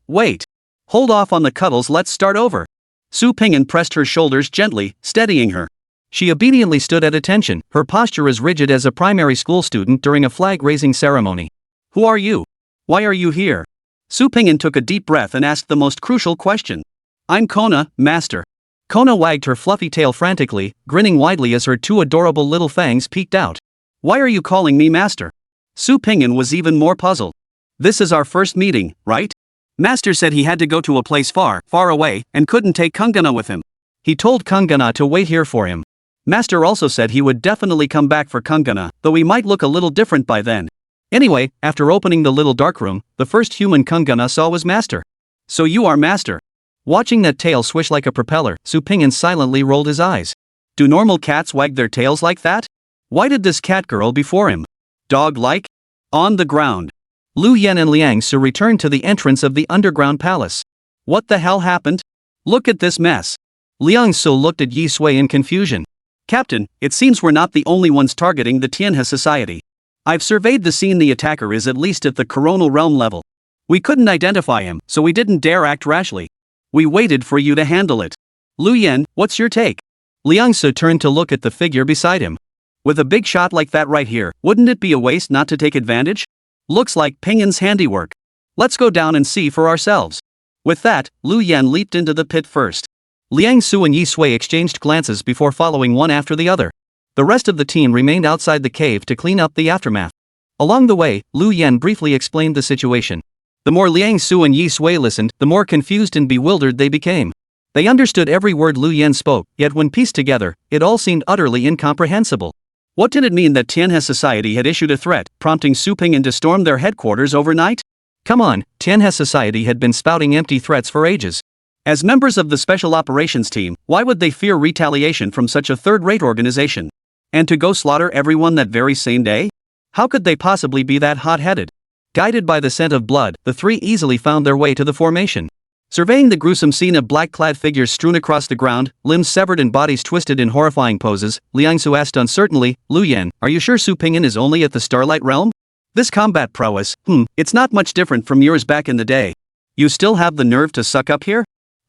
Hold off on the cuddles, let's start over. Su Ping'an pressed her shoulders gently, steadying her. She obediently stood at attention, her posture as rigid as a primary school student during a flag-raising ceremony. Who are you? Why are you here? Su Ping'an took a deep breath and asked the most crucial question. I'm Kona, master. Kona wagged her fluffy tail frantically, grinning widely as her two adorable little fangs peeked out. Why are you calling me master? Su Ping'an was even more puzzled. This is our first meeting, right? Master said he had to go to a place far, far away, and couldn't take Kungana with him. He told Kungana to wait here for him. Master also said he would definitely come back for Kungana, though he might look a little different by then. Anyway, after opening the little dark room, the first human Kungana saw was Master. So you are Master. Watching that tail swish like a propeller, Su Ping'an silently rolled his eyes. Do normal cats wag their tails like that? Why did this cat girl before him? Dog-like? On the ground. Lu Yen and Liang Su returned to the entrance of the underground palace. What the hell happened? Look at this mess. Liang Su looked at Yi Sui in confusion. Captain, it seems we're not the only ones targeting the Tianhe Society. I've surveyed the scene. The attacker is at least at the coronal realm level. We couldn't identify him, so we didn't dare act rashly. We waited for you to handle it. Lu Yan, what's your take? Liang Su turned to look at the figure beside him. With a big shot like that right here, wouldn't it be a waste not to take advantage? Looks like Pingyan's handiwork. Let's go down and see for ourselves. With that, Lu Yan leaped into the pit first. Liang Su and Yi Sui exchanged glances before following one after the other. The rest of the team remained outside the cave to clean up the aftermath. Along the way, Lu Yan briefly explained the situation. The more Liang Su and Yi Sui listened, the more confused and bewildered they became. They understood every word Lu Yan spoke, yet when pieced together, it all seemed utterly incomprehensible. What did it mean that Tianhe Society had issued a threat, prompting Su Pingyan to storm their headquarters overnight? Come on, Tianhe Society had been spouting empty threats for ages. As members of the Special Operations Team, why would they fear retaliation from such a third-rate organization? And to go slaughter everyone that very same day? How could they possibly be that hot-headed? Guided by the scent of blood, the three easily found their way to the formation. Surveying the gruesome scene of black-clad figures strewn across the ground, limbs severed and bodies twisted in horrifying poses, Liang Su asked uncertainly, Lu Yan, are you sure Su Pingyan is only at the Starlight Realm? This combat prowess, it's not much different from yours back in the day. You still have the nerve to suck up here?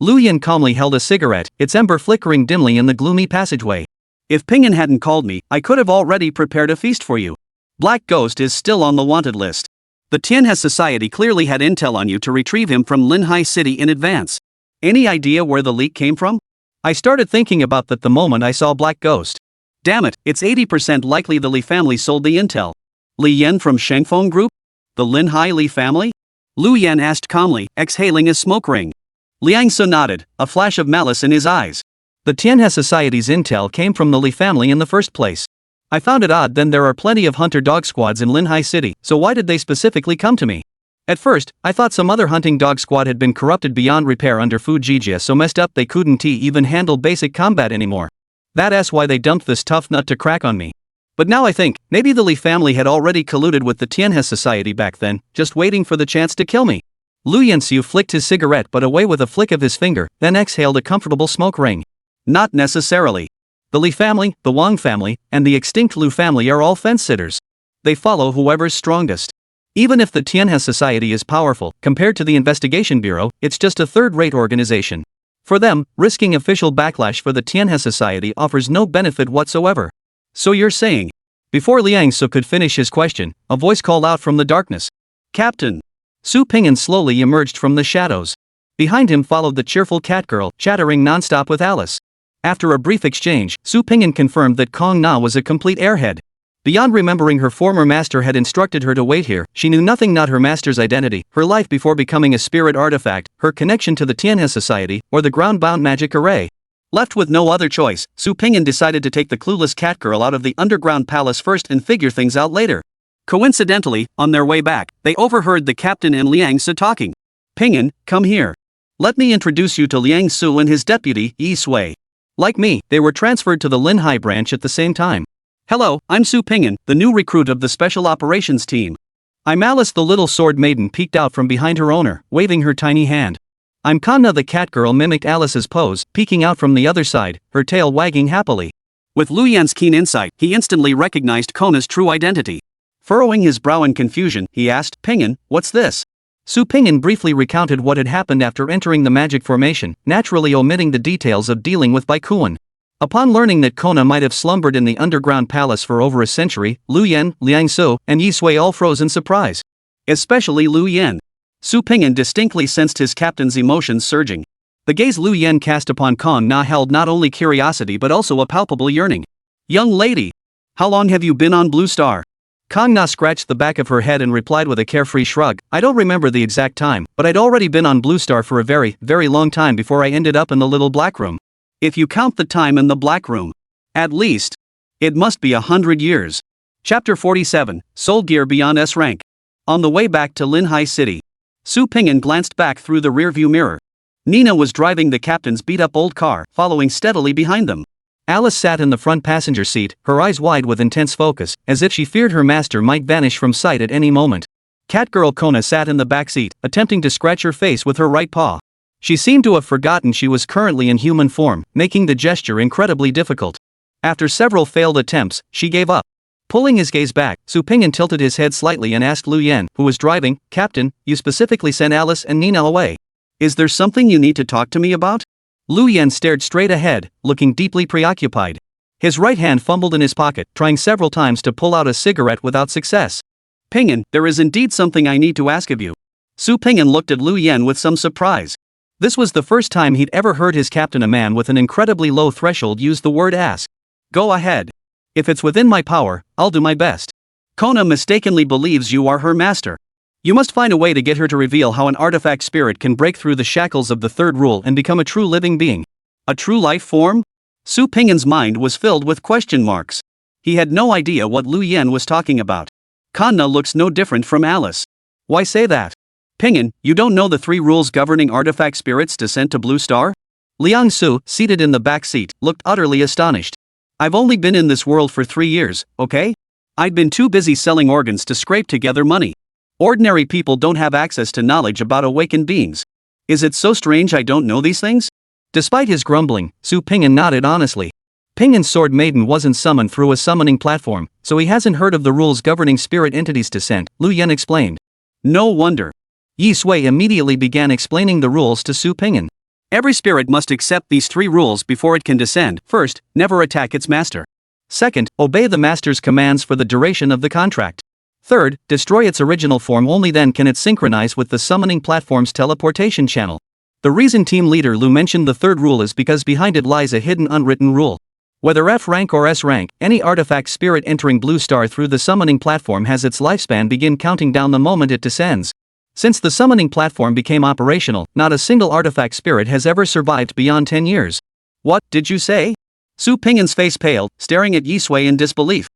Lu Yan calmly held a cigarette, its ember flickering dimly in the gloomy passageway. If Pingyan hadn't called me, I could have already prepared a feast for you. Black Ghost is still on the wanted list. The Tianhe Society clearly had intel on you to retrieve him from Linhai City in advance. Any idea where the leak came from? I started thinking about that the moment I saw Black Ghost. Damn it, it's 80% likely the Li family sold the intel. Li Yan from Shengfeng Group? The Linhai Li family? Lu Yan asked calmly, exhaling a smoke ring. Liang Su nodded, a flash of malice in his eyes. The Tianhe Society's intel came from the Li family in the first place. I found it odd then there are plenty of hunter dog squads in Linhai City, so why did they specifically come to me? At first, I thought some other hunting dog squad had been corrupted beyond repair under Fujijia so messed up they couldn't even handle basic combat anymore. That's why they dumped this tough nut to crack on me. But now I think, maybe the Li family had already colluded with the Tianhe Society back then, just waiting for the chance to kill me. Lu Yanxiu flicked his cigarette but away with a flick of his finger, then exhaled a comfortable smoke ring. Not necessarily. The Li family, the Wang family, and the extinct Lu family are all fence-sitters. They follow whoever's strongest. Even if the Tianhe Society is powerful, compared to the Investigation Bureau, it's just a third-rate organization. For them, risking official backlash for the Tianhe Society offers no benefit whatsoever. So you're saying? Before Liang Su could finish his question, a voice called out from the darkness. Captain! Su Pingyan slowly emerged from the shadows. Behind him followed the cheerful cat girl, chattering non-stop with Alice. After a brief exchange, Su Pingyan confirmed that Kong Na was a complete airhead. Beyond remembering her former master had instructed her to wait here, she knew nothing, not her master's identity, her life before becoming a spirit artifact, her connection to the Tianhe Society, or the ground-bound magic array. Left with no other choice, Su Pingyan decided to take the clueless cat girl out of the underground palace first and figure things out later. Coincidentally, on their way back, they overheard the captain and Liang Su talking. Pingyan, come here. Let me introduce you to Liang Su and his deputy, Yi Sui. Like me, they were transferred to the Linhai branch at the same time. Hello, I'm Su Pingyan, the new recruit of the Special Operations Team. I'm Alice. The little sword maiden peeked out from behind her owner, waving her tiny hand. I'm Kanna. The cat girl mimicked Alice's pose, peeking out from the other side, her tail wagging happily. With Lu Yan's keen insight, he instantly recognized Kona's true identity. Furrowing his brow in confusion, he asked, Pingyan, what's this? Su Pingyan briefly recounted what had happened after entering the magic formation, naturally omitting the details of dealing with Baikuan. Upon learning that Kona might have slumbered in the underground palace for over a century, Lu Yan, Liang Su, and Yi Sui all froze in surprise. Especially Lu Yan. Su Pingyan distinctly sensed his captain's emotions surging. The gaze Lu Yan cast upon Kong Na held not only curiosity but also a palpable yearning. Young lady! How long have you been on Blue Star? Kong Na scratched the back of her head and replied with a carefree shrug, I don't remember the exact time, but I'd already been on Blue Star for a very, very long time before I ended up in the little black room. If you count the time in the black room. At least. It must be 100 years. Chapter 47, Soul Gear Beyond S Rank. On the way back to Linhai City. Su Pingyan glanced back through the rearview mirror. Nina was driving the captain's beat-up old car, following steadily behind them. Alice sat in the front passenger seat, her eyes wide with intense focus, as if she feared her master might vanish from sight at any moment. Catgirl Kona sat in the back seat, attempting to scratch her face with her right paw. She seemed to have forgotten she was currently in human form, making the gesture incredibly difficult. After several failed attempts, she gave up. Pulling his gaze back, Su Pingyan tilted his head slightly and asked Lu Yan, who was driving, "Captain, you specifically sent Alice and Nina away. Is there something you need to talk to me about?" Lu Yan stared straight ahead, looking deeply preoccupied. His right hand fumbled in his pocket, trying several times to pull out a cigarette without success. "Pingyan, there is indeed something I need to ask of you." Su Pingyan looked at Lu Yan with some surprise. This was the first time he'd ever heard his captain, a man with an incredibly low threshold, use the word ask. "Go ahead. If it's within my power, I'll do my best. Kona mistakenly believes you are her master. You must find a way to get her to reveal how an artifact spirit can break through the shackles of the third rule and become a true living being. A true life form?" Su Pingyan's mind was filled with question marks. He had no idea what Lu Yan was talking about. Kanna looks no different from Alice. Why say that? "Pingyan, you don't know the 3 rules governing artifact spirits' descent to Blue Star?" Liang Su, seated in the back seat, looked utterly astonished. "I've only been in this world for 3 years, okay? I'd been too busy selling organs to scrape together money. Ordinary people don't have access to knowledge about awakened beings. Is it so strange I don't know these things?" Despite his grumbling, Su Pingyan nodded honestly. Pingyan's Sword Maiden wasn't summoned through a summoning platform, so he hasn't heard of the rules governing spirit entities' descent, Lu Yan explained. No wonder. Yi Sui immediately began explaining the rules to Su Pingyan. Every spirit must accept these 3 rules before it can descend. First, never attack its master. Second, obey the master's commands for the duration of the contract. Third, destroy its original form, only then can it synchronize with the summoning platform's teleportation channel. The reason team leader Lu mentioned the 3rd rule is because behind it lies a hidden unwritten rule. Whether F rank or S rank, any artifact spirit entering Blue Star through the summoning platform has its lifespan begin counting down the moment it descends. Since the summoning platform became operational, not a single artifact spirit has ever survived beyond 10 years. What did you say? Su Pingyan's face paled, staring at Yi Sui in disbelief.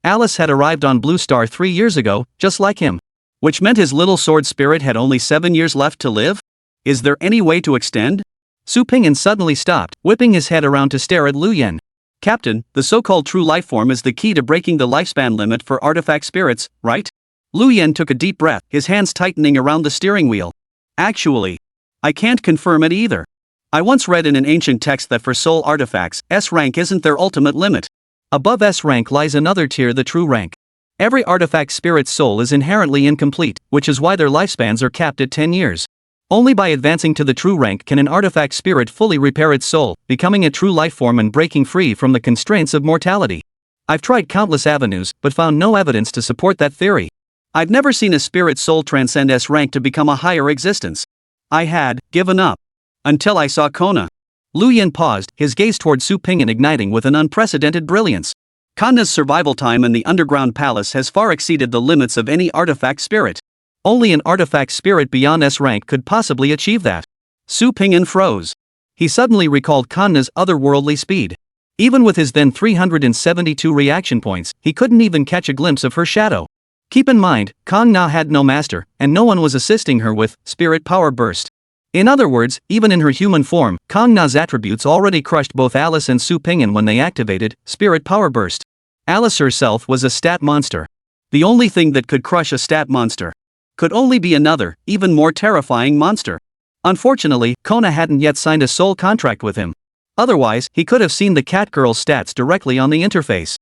Alice had arrived on Blue Star 3 years ago, just like him. Which meant his little sword spirit had only 7 years left to live? Is there any way to extend? Su Pingyan suddenly stopped, whipping his head around to stare at Lu Yan. Captain, the so-called true life form is the key to breaking the lifespan limit for artifact spirits, right? Lu Yan took a deep breath, his hands tightening around the steering wheel. Actually, I can't confirm it either. I once read in an ancient text that for soul artifacts, S rank isn't their ultimate limit. Above S rank lies another tier, the true rank. Every artifact spirit's soul is inherently incomplete, which is why their lifespans are capped at 10 years. Only by advancing to the true rank can an artifact spirit fully repair its soul, becoming a true life form and breaking free from the constraints of mortality. I've tried countless avenues, but found no evidence to support that theory. I've never seen a spirit's soul transcend S rank to become a higher existence. I had given up. Until I saw Kona. Lu Yan paused, his gaze toward Su Pingyan igniting with an unprecedented brilliance. Kona's survival time in the underground palace has far exceeded the limits of any artifact spirit. Only an artifact spirit beyond S rank could possibly achieve that. Su Pingyan froze. He suddenly recalled Kona's otherworldly speed. Even with his then 372 reaction points, he couldn't even catch a glimpse of her shadow. Keep in mind, Kong-na had no master, and no one was assisting her with spirit power burst. In other words, even in her human form, Kong-na's attributes already crushed both Alice and Su Pingyan when they activated spirit power burst. Alice herself was a stat monster. The only thing that could crush a stat monster could only be another, even more terrifying monster. Unfortunately, Kona hadn't yet signed a soul contract with him. Otherwise, he could have seen the Catgirl's stats directly on the interface.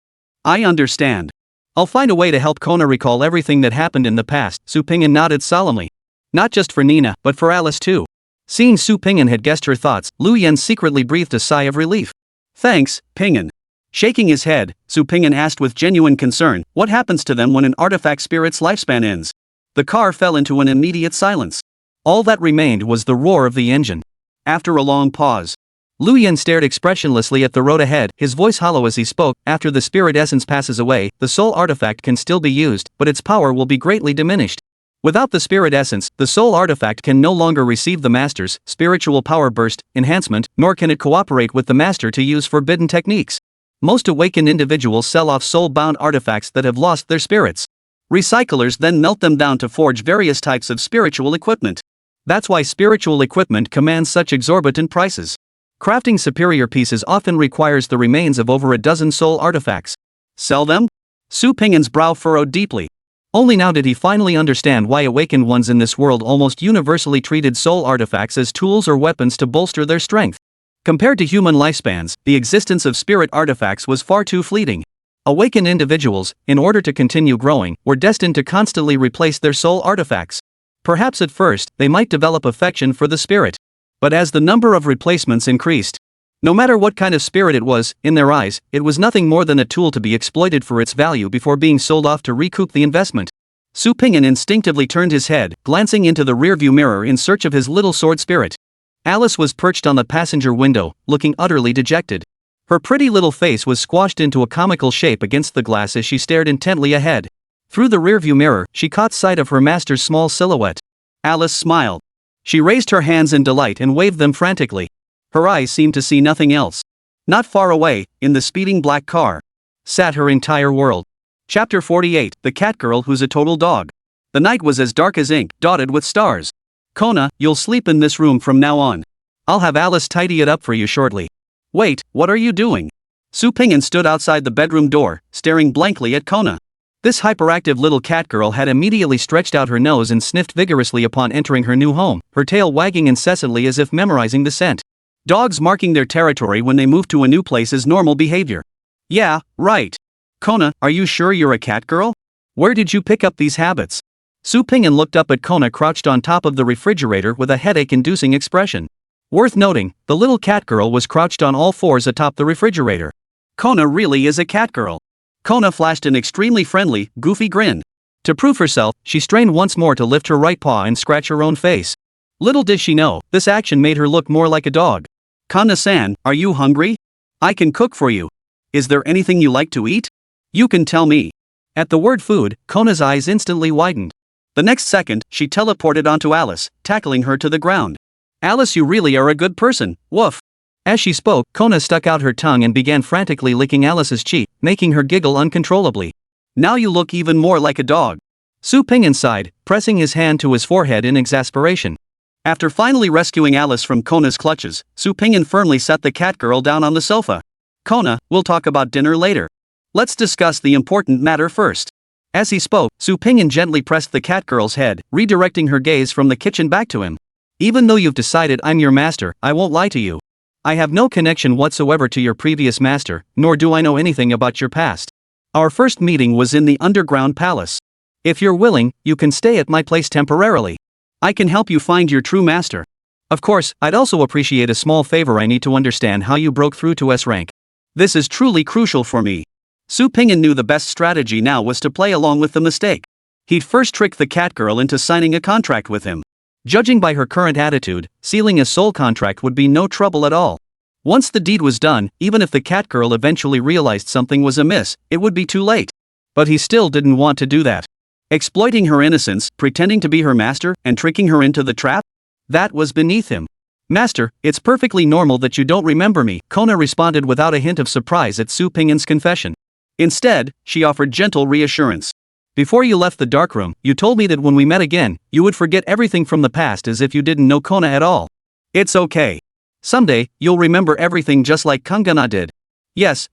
I understand. I'll find a way to help Kona recall everything that happened in the past, Su Pingyan nodded solemnly. Not just for Nina, but for Alice too. Seeing Su Pingyan had guessed her thoughts, Lu Yan secretly breathed a sigh of relief. Thanks, Pingyan. Shaking his head, Su Pingyan asked with genuine concern, what happens to them when an artifact spirit's lifespan ends? The car fell into an immediate silence. All that remained was the roar of the engine. After a long pause, Lu Yan stared expressionlessly at the road ahead, his voice hollow as he spoke. After the spirit essence passes away, the soul artifact can still be used, but its power will be greatly diminished. Without the spirit essence, the soul artifact can no longer receive the master's spiritual power burst enhancement, nor can it cooperate with the master to use forbidden techniques. Most awakened individuals sell off soul-bound artifacts that have lost their spirits. Recyclers then melt them down to forge various types of spiritual equipment. That's why spiritual equipment commands such exorbitant prices. Crafting superior pieces often requires the remains of over a dozen soul artifacts. Sell them? Su Pingyan's brow furrowed deeply. Only now did he finally understand why awakened ones in this world almost universally treated soul artifacts as tools or weapons to bolster their strength. Compared to human lifespans, the existence of spirit artifacts was far too fleeting. Awakened individuals, in order to continue growing, were destined to constantly replace their soul artifacts. Perhaps at first, they might develop affection for the spirit. But as the number of replacements increased, no matter what kind of spirit it was, in their eyes, it was nothing more than a tool to be exploited for its value before being sold off to recoup the investment. Su Ping'an instinctively turned his head, glancing into the rearview mirror in search of his little sword spirit. Alice was perched on the passenger window, looking utterly dejected. Her pretty little face was squashed into a comical shape against the glass as she stared intently ahead. Through the rearview mirror, she caught sight of her master's small silhouette. Alice smiled. She raised her hands in delight and waved them frantically. Her eyes seemed to see nothing else. Not far away, in the speeding black car, sat her entire world. Chapter 48, The Cat Girl Who's a Total Dog. The night was as dark as ink, dotted with stars. Kona, you'll sleep in this room from now on. I'll have Alice tidy it up for you shortly. Wait, what are you doing? Su Ping'an stood outside the bedroom door, staring blankly at Kona. This hyperactive little cat girl had immediately stretched out her nose and sniffed vigorously upon entering her new home, her tail wagging incessantly as if memorizing the scent. Dogs marking their territory when they move to a new place is normal behavior. Yeah, right. Kona, are you sure you're a cat girl? Where did you pick up these habits? Su Ping'an looked up at Kona crouched on top of the refrigerator with a headache-inducing expression. Worth noting, the little cat girl was crouched on all fours atop the refrigerator. Kona really is a cat girl. Kona flashed an extremely friendly, goofy grin. To prove herself, she strained once more to lift her right paw and scratch her own face. Little did she know, this action made her look more like a dog. Kana-san, are you hungry? I can cook for you. Is there anything you like to eat? You can tell me. At the word food, Kona's eyes instantly widened. The next second, she teleported onto Alice, tackling her to the ground. Alice, you really are a good person, woof. As she spoke, Kona stuck out her tongue and began frantically licking Alice's cheek, making her giggle uncontrollably. Now you look even more like a dog. Su Ping'an sighed, pressing his hand to his forehead in exasperation. After finally rescuing Alice from Kona's clutches, Su Ping'an firmly set the cat girl down on the sofa. Kona, we'll talk about dinner later. Let's discuss the important matter first. As he spoke, Su Ping'an gently pressed the cat girl's head, redirecting her gaze from the kitchen back to him. Even though you've decided I'm your master, I won't lie to you. I have no connection whatsoever to your previous master, nor do I know anything about your past. Our first meeting was in the underground palace. If you're willing, you can stay at my place temporarily. I can help you find your true master. Of course, I'd also appreciate a small favor. I need to understand how you broke through to S rank. This is truly crucial for me. Su Ping'an knew the best strategy now was to play along with the mistake. He'd first trick the cat girl into signing a contract with him. Judging by her current attitude, sealing a soul contract would be no trouble at all. Once the deed was done, even if the cat girl eventually realized something was amiss, it would be too late. But he still didn't want to do that. Exploiting her innocence, pretending to be her master, and tricking her into the trap? That was beneath him. Master, it's perfectly normal that you don't remember me, Kona responded without a hint of surprise at Su Ping'an's confession. Instead, she offered gentle reassurance. Before you left the darkroom, you told me that when we met again, you would forget everything from the past as if you didn't know Kona at all. It's okay. Someday, you'll remember everything just like Kangana did. Yes,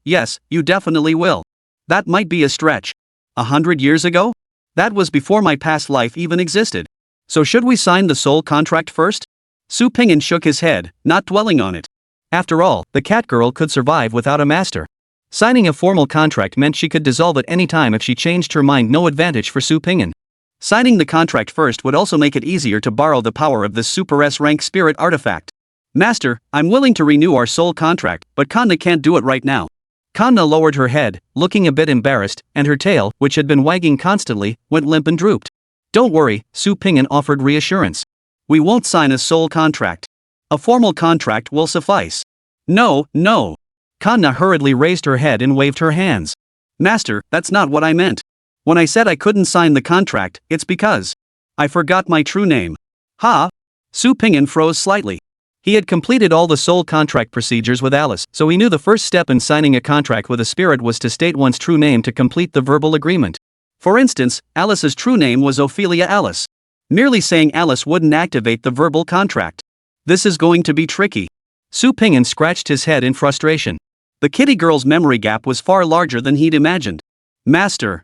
you definitely will. That might be a stretch. 100 years ago? That was before my past life even existed. So should we sign the soul contract first? Su Ping'an shook his head, not dwelling on it. After all, the cat girl could survive without a master. Signing a formal contract meant she could dissolve at any time if she changed her mind. No advantage for Su Ping'an. Signing the contract first would also make it easier to borrow the power of this Super S-rank spirit artifact. Master, I'm willing to renew our soul contract, but Kanna can't do it right now. Kanna lowered her head, looking a bit embarrassed, and her tail, which had been wagging constantly, went limp and drooped. Don't worry, Su Ping'an offered reassurance. We won't sign a soul contract. A formal contract will suffice. No. Kanna hurriedly raised her head and waved her hands. Master, that's not what I meant. When I said I couldn't sign the contract, it's because I forgot my true name. Ha? Su Ping'an froze slightly. He had completed all the soul contract procedures with Alice, so he knew the first step in signing a contract with a spirit was to state one's true name to complete the verbal agreement. For instance, Alice's true name was Ophelia Alice. Merely saying Alice wouldn't activate the verbal contract. This is going to be tricky. Su Ping'an scratched his head in frustration. The kitty girl's memory gap was far larger than he'd imagined. Master.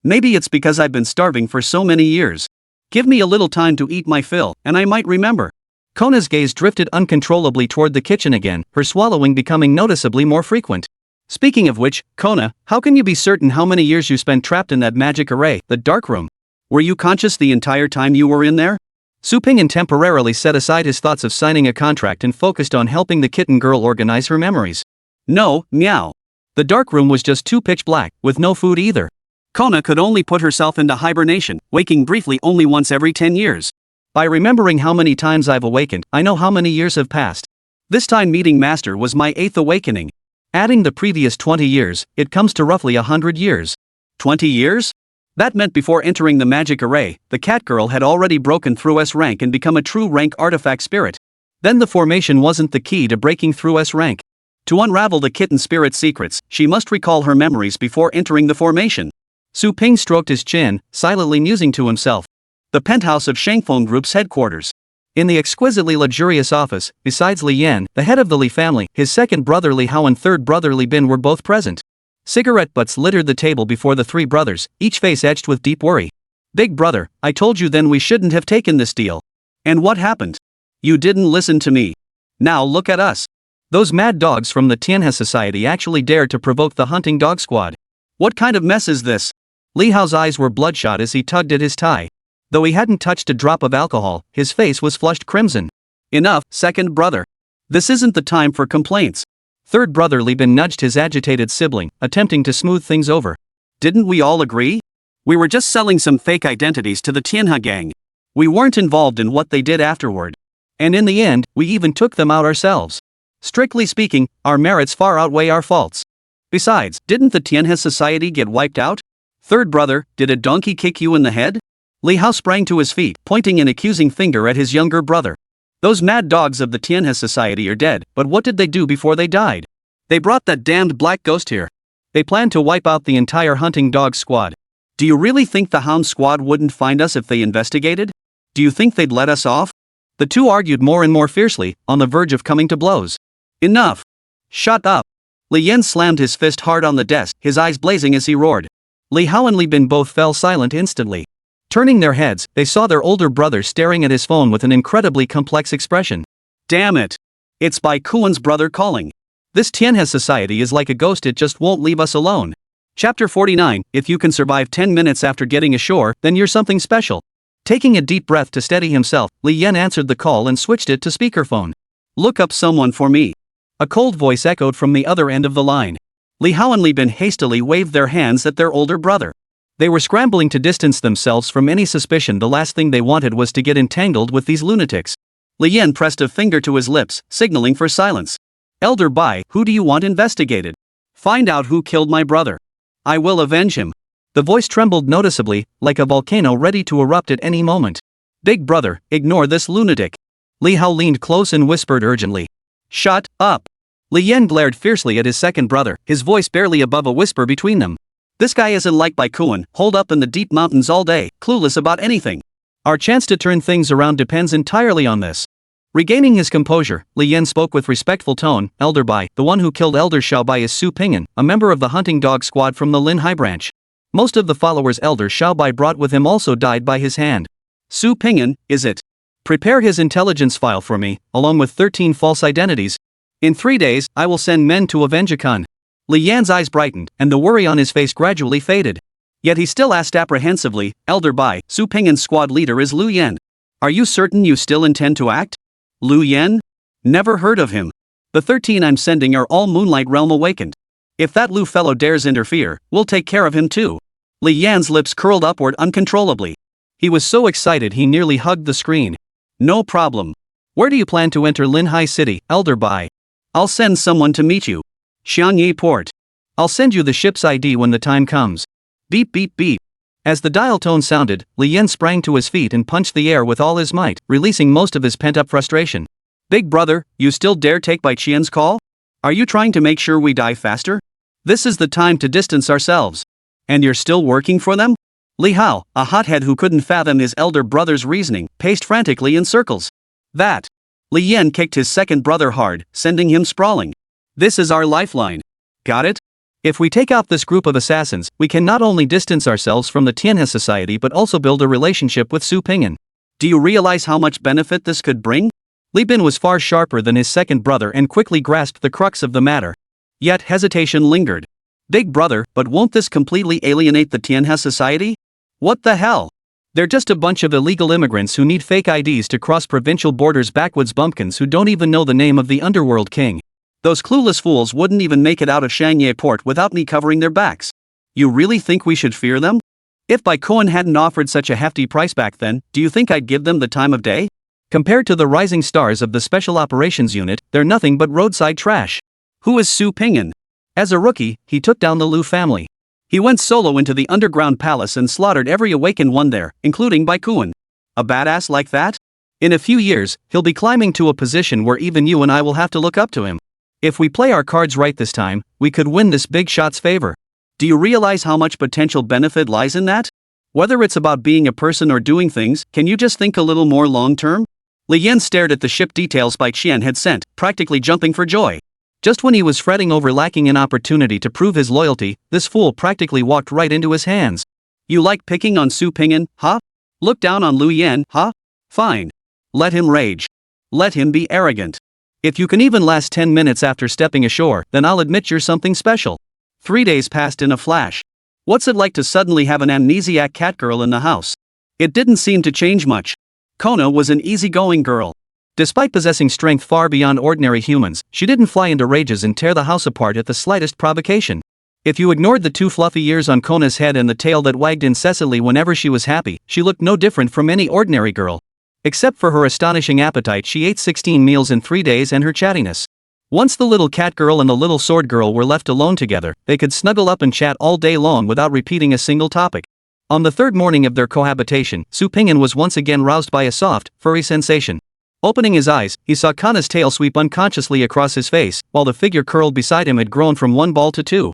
Maybe it's because I've been starving for so many years. Give me a little time to eat my fill, and I might remember. Kona's gaze drifted uncontrollably toward the kitchen again, her swallowing becoming noticeably more frequent. Speaking of which, Kona, how can you be certain how many years you spent trapped in that magic array, the dark room? Were you conscious the entire time you were in there? Su Pingyan temporarily set aside his thoughts of signing a contract and focused on helping the kitten girl organize her memories. No, meow. The dark room was just too pitch black, with no food either. Kona could only put herself into hibernation, waking briefly only once every 10 years. By remembering how many times I've awakened, I know how many years have passed. This time meeting Master was my 8th awakening. Adding the previous 20 years, it comes to roughly 100 years. 20 years? That meant before entering the magic array, the cat girl had already broken through S rank and become a true rank artifact spirit. Then the formation wasn't the key to breaking through S rank. To unravel the kitten spirit's secrets, she must recall her memories before entering the formation. Su Ping stroked his chin, silently musing to himself. The penthouse of Shangfeng Group's headquarters. In the exquisitely luxurious office, besides Li Yan, the head of the Li family, his second brother Li Hao and third brother Li Bin were both present. Cigarette butts littered the table before the three brothers, each face etched with deep worry. Big brother, I told you then we shouldn't have taken this deal. And what happened? You didn't listen to me. Now look at us. Those mad dogs from the Tianhe Society actually dared to provoke the hunting dog squad. What kind of mess is this? Li Hao's eyes were bloodshot as he tugged at his tie. Though he hadn't touched a drop of alcohol, his face was flushed crimson. Enough, second brother. This isn't the time for complaints. Third brother Li Bin nudged his agitated sibling, attempting to smooth things over. Didn't we all agree? We were just selling some fake identities to the Tianhe gang. We weren't involved in what they did afterward. And in the end, we even took them out ourselves. Strictly speaking, our merits far outweigh our faults. Besides, didn't the Tianhe Society get wiped out? Third brother, did a donkey kick you in the head? Li Hao sprang to his feet, pointing an accusing finger at his younger brother. Those mad dogs of the Tianhe Society are dead, but what did they do before they died? They brought that damned black ghost here. They planned to wipe out the entire hunting dog squad. Do you really think the hound squad wouldn't find us if they investigated? Do you think they'd let us off? The two argued more and more fiercely, on the verge of coming to blows. Enough! Shut up! Li Yan slammed his fist hard on the desk, his eyes blazing as he roared. Li Hao and Li Bin both fell silent instantly. Turning their heads, they saw their older brother staring at his phone with an incredibly complex expression. Damn it! It's Bai Kuan's brother calling. This Tianhe Society is like a ghost, it just won't leave us alone. Chapter 49, if you can survive 10 minutes after getting ashore, then you're something special. Taking a deep breath to steady himself, Li Yan answered the call and switched it to speakerphone. Look up someone for me. A cold voice echoed from the other end of the line. Li Hao and Li Bin hastily waved their hands at their older brother. They were scrambling to distance themselves from any suspicion. The last thing they wanted was to get entangled with these lunatics. Li Yan pressed a finger to his lips, signaling for silence. Elder Bai, who do you want investigated? Find out who killed my brother. I will avenge him. The voice trembled noticeably, like a volcano ready to erupt at any moment. Big brother, ignore this lunatic. Li Hao leaned close and whispered urgently. Shut up. Li Yan glared fiercely at his second brother, his voice barely above a whisper between them. This guy isn't like Bai Kuan, holed up in the deep mountains all day, clueless about anything. Our chance to turn things around depends entirely on this. Regaining his composure, Li Yan spoke with respectful tone. Elder Bai, the one who killed Elder Xiao Bai is Su Pingyan, a member of the hunting dog squad from the Lin Hai branch. Most of the followers Elder Xiao Bai brought with him also died by his hand. Su Pingyan, is it? Prepare his intelligence file for me, along with 13 false identities. In 3 days, I will send men to avenge Khan. Li Yan's eyes brightened, and the worry on his face gradually faded. Yet he still asked apprehensively, Elder Bai, Su Pingyan's squad leader is Lu Yan. Are you certain you still intend to act? Lu Yan? Never heard of him. The 13 I'm sending are all Moonlight Realm awakened. If that Lu fellow dares interfere, we'll take care of him too. Li Yan's lips curled upward uncontrollably. He was so excited he nearly hugged the screen. No problem. Where do you plan to enter Lin Hai City, Elder Bai? I'll send someone to meet you. Xianyi Port. I'll send you the ship's ID when the time comes. Beep beep beep. As the dial tone sounded, Li Yan sprang to his feet and punched the air with all his might, releasing most of his pent-up frustration. Big brother, you still dare take Bai Qian's call? Are you trying to make sure we die faster? This is the time to distance ourselves. And you're still working for them? Li Hao, a hothead who couldn't fathom his elder brother's reasoning, paced frantically in circles. That. Li Yan kicked his second brother hard, sending him sprawling. This is our lifeline. Got it? If we take out this group of assassins, we can not only distance ourselves from the Tianhe society but also build a relationship with Su Ping'an. Do you realize how much benefit this could bring? Li Bin was far sharper than his second brother and quickly grasped the crux of the matter. Yet hesitation lingered. Big brother, but won't this completely alienate the Tianhe society? What the hell? They're just a bunch of illegal immigrants who need fake IDs to cross provincial borders, backwoods bumpkins who don't even know the name of the underworld king. Those clueless fools wouldn't even make it out of Shangye port without me covering their backs. You really think we should fear them? If Bai Koan hadn't offered such a hefty price back then, do you think I'd give them the time of day? Compared to the rising stars of the Special Operations Unit, they're nothing but roadside trash. Who is Su Ping'an? As a rookie, he took down the Lu family. He went solo into the underground palace and slaughtered every awakened one there, including Bai Koan. A badass like that? In a few years, he'll be climbing to a position where even you and I will have to look up to him. If we play our cards right this time, we could win this big shot's favor. Do you realize how much potential benefit lies in that? Whether it's about being a person or doing things, can you just think a little more long-term? Li Yan stared at the ship details Bai Qian had sent, practically jumping for joy. Just when he was fretting over lacking an opportunity to prove his loyalty, this fool practically walked right into his hands. You like picking on Su Ping'an, huh? Look down on Lu Yan, huh? Fine. Let him rage. Let him be arrogant. If you can even last 10 minutes after stepping ashore, then I'll admit you're something special. 3 days passed in a flash. What's it like to suddenly have an amnesiac catgirl in the house? It didn't seem to change much. Kona was an easygoing girl. Despite possessing strength far beyond ordinary humans, she didn't fly into rages and tear the house apart at the slightest provocation. If you ignored the 2 fluffy ears on Kona's head and the tail that wagged incessantly whenever she was happy, she looked no different from any ordinary girl. Except for her astonishing appetite, she ate 16 meals in 3 days, and her chattiness. Once the little cat girl and the little sword girl were left alone together, they could snuggle up and chat all day long without repeating a single topic. On the third morning of their cohabitation, Su Ping'an was once again roused by a soft, furry sensation. Opening his eyes, he saw Kana's tail sweep unconsciously across his face, while the figure curled beside him had grown from 1 ball to 2.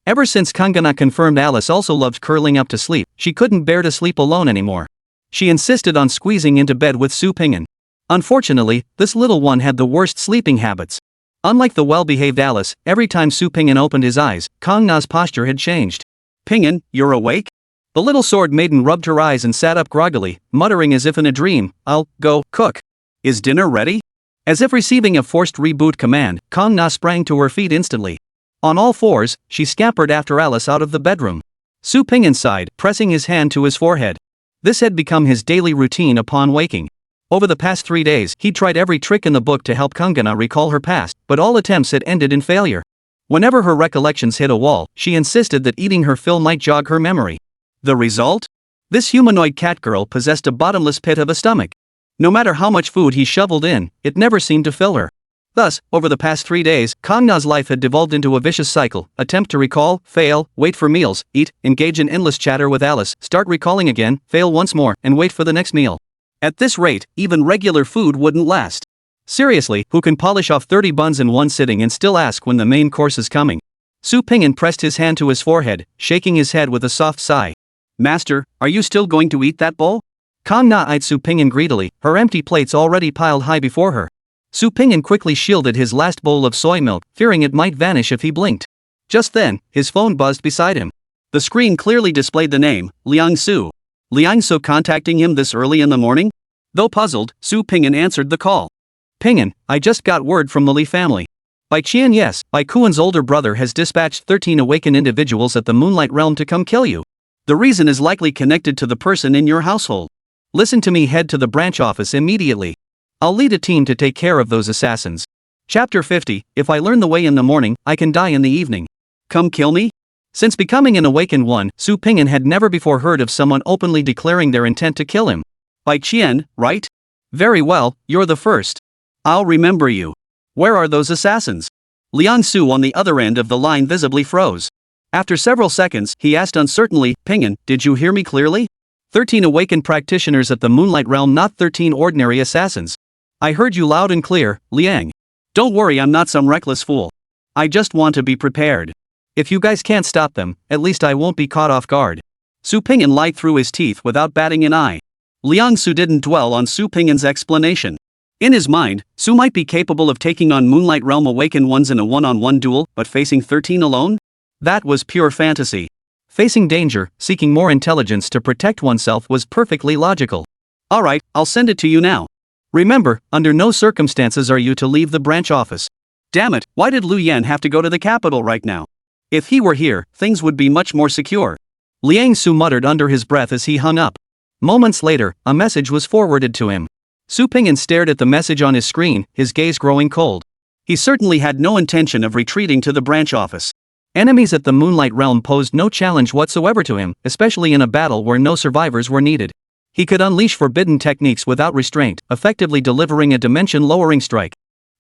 Ever since Kangana confirmed Alice also loved curling up to sleep, she couldn't bear to sleep alone anymore. She insisted on squeezing into bed with Su Ping'an. Unfortunately, this little one had the worst sleeping habits. Unlike the well-behaved Alice, every time Su Ping'an opened his eyes, Kang Na's posture had changed. Ping'an, you're awake? The little sword maiden rubbed her eyes and sat up groggily, muttering as if in a dream, I'll go cook. Is dinner ready? As if receiving a forced reboot command, Kang Na sprang to her feet instantly. On all fours, she scampered after Alice out of the bedroom. Su Ping'an sighed, pressing his hand to his forehead. This had become his daily routine upon waking. Over the past 3 days, he'd tried every trick in the book to help Kangana recall her past, but all attempts had ended in failure. Whenever her recollections hit a wall, she insisted that eating her fill might jog her memory. The result? This humanoid catgirl possessed a bottomless pit of a stomach. No matter how much food he shoveled in, it never seemed to fill her. Thus, over the past 3 days, Kangna's life had devolved into a vicious cycle: attempt to recall, fail, wait for meals, eat, engage in endless chatter with Alice, start recalling again, fail once more, and wait for the next meal. At this rate, even regular food wouldn't last. Seriously, who can polish off 30 buns in one sitting and still ask when the main course is coming? Su Ping'an pressed his hand to his forehead, shaking his head with a soft sigh. Master, are you still going to eat that bowl? Kang Na eyed Su Ping'an greedily, her empty plates already piled high before her. Su Ping'an quickly shielded his last bowl of soy milk, fearing it might vanish if he blinked. Just then, his phone buzzed beside him. The screen clearly displayed the name, Liang Su. Liang Su contacting him this early in the morning? Though puzzled, Su Ping'an answered the call. Ping'an, I just got word from the Li family. Bai Qian, yes, Bai Kuan's older brother has dispatched 13 awakened individuals at the Moonlight Realm to come kill you. The reason is likely connected to the person in your household. Listen to me, head to the branch office immediately. I'll lead a team to take care of those assassins. Chapter 50, If I learn the way in the morning, I can die in the evening. Come kill me? Since becoming an awakened one, Su Ping'an had never before heard of someone openly declaring their intent to kill him. Bai Qian, right? Very well, you're the first. I'll remember you. Where are those assassins? Liang Su on the other end of the line visibly froze. After several seconds, he asked uncertainly, Ping'an, did you hear me clearly? 13 awakened practitioners at the Moonlight Realm, not 13 ordinary assassins. I heard you loud and clear, Liang. Don't worry, I'm not some reckless fool. I just want to be prepared. If you guys can't stop them, at least I won't be caught off guard. Su Ping'an lied through his teeth without batting an eye. Liang Su didn't dwell on Su Ping'an's explanation. In his mind, Su might be capable of taking on Moonlight Realm awakened ones in a one-on-one duel, but facing 13 alone? That was pure fantasy. Facing danger, seeking more intelligence to protect oneself was perfectly logical. Alright, I'll send it to you now. Remember, under no circumstances are you to leave the branch office. Damn it, why did Lu Yan have to go to the capital right now? If he were here, things would be much more secure. Liang Su muttered under his breath as he hung up. Moments later, a message was forwarded to him. Su Pingyan stared at the message on his screen, his gaze growing cold. He certainly had no intention of retreating to the branch office. Enemies at the Moonlight Realm posed no challenge whatsoever to him, especially in a battle where no survivors were needed. He could unleash forbidden techniques without restraint, effectively delivering a dimension-lowering strike.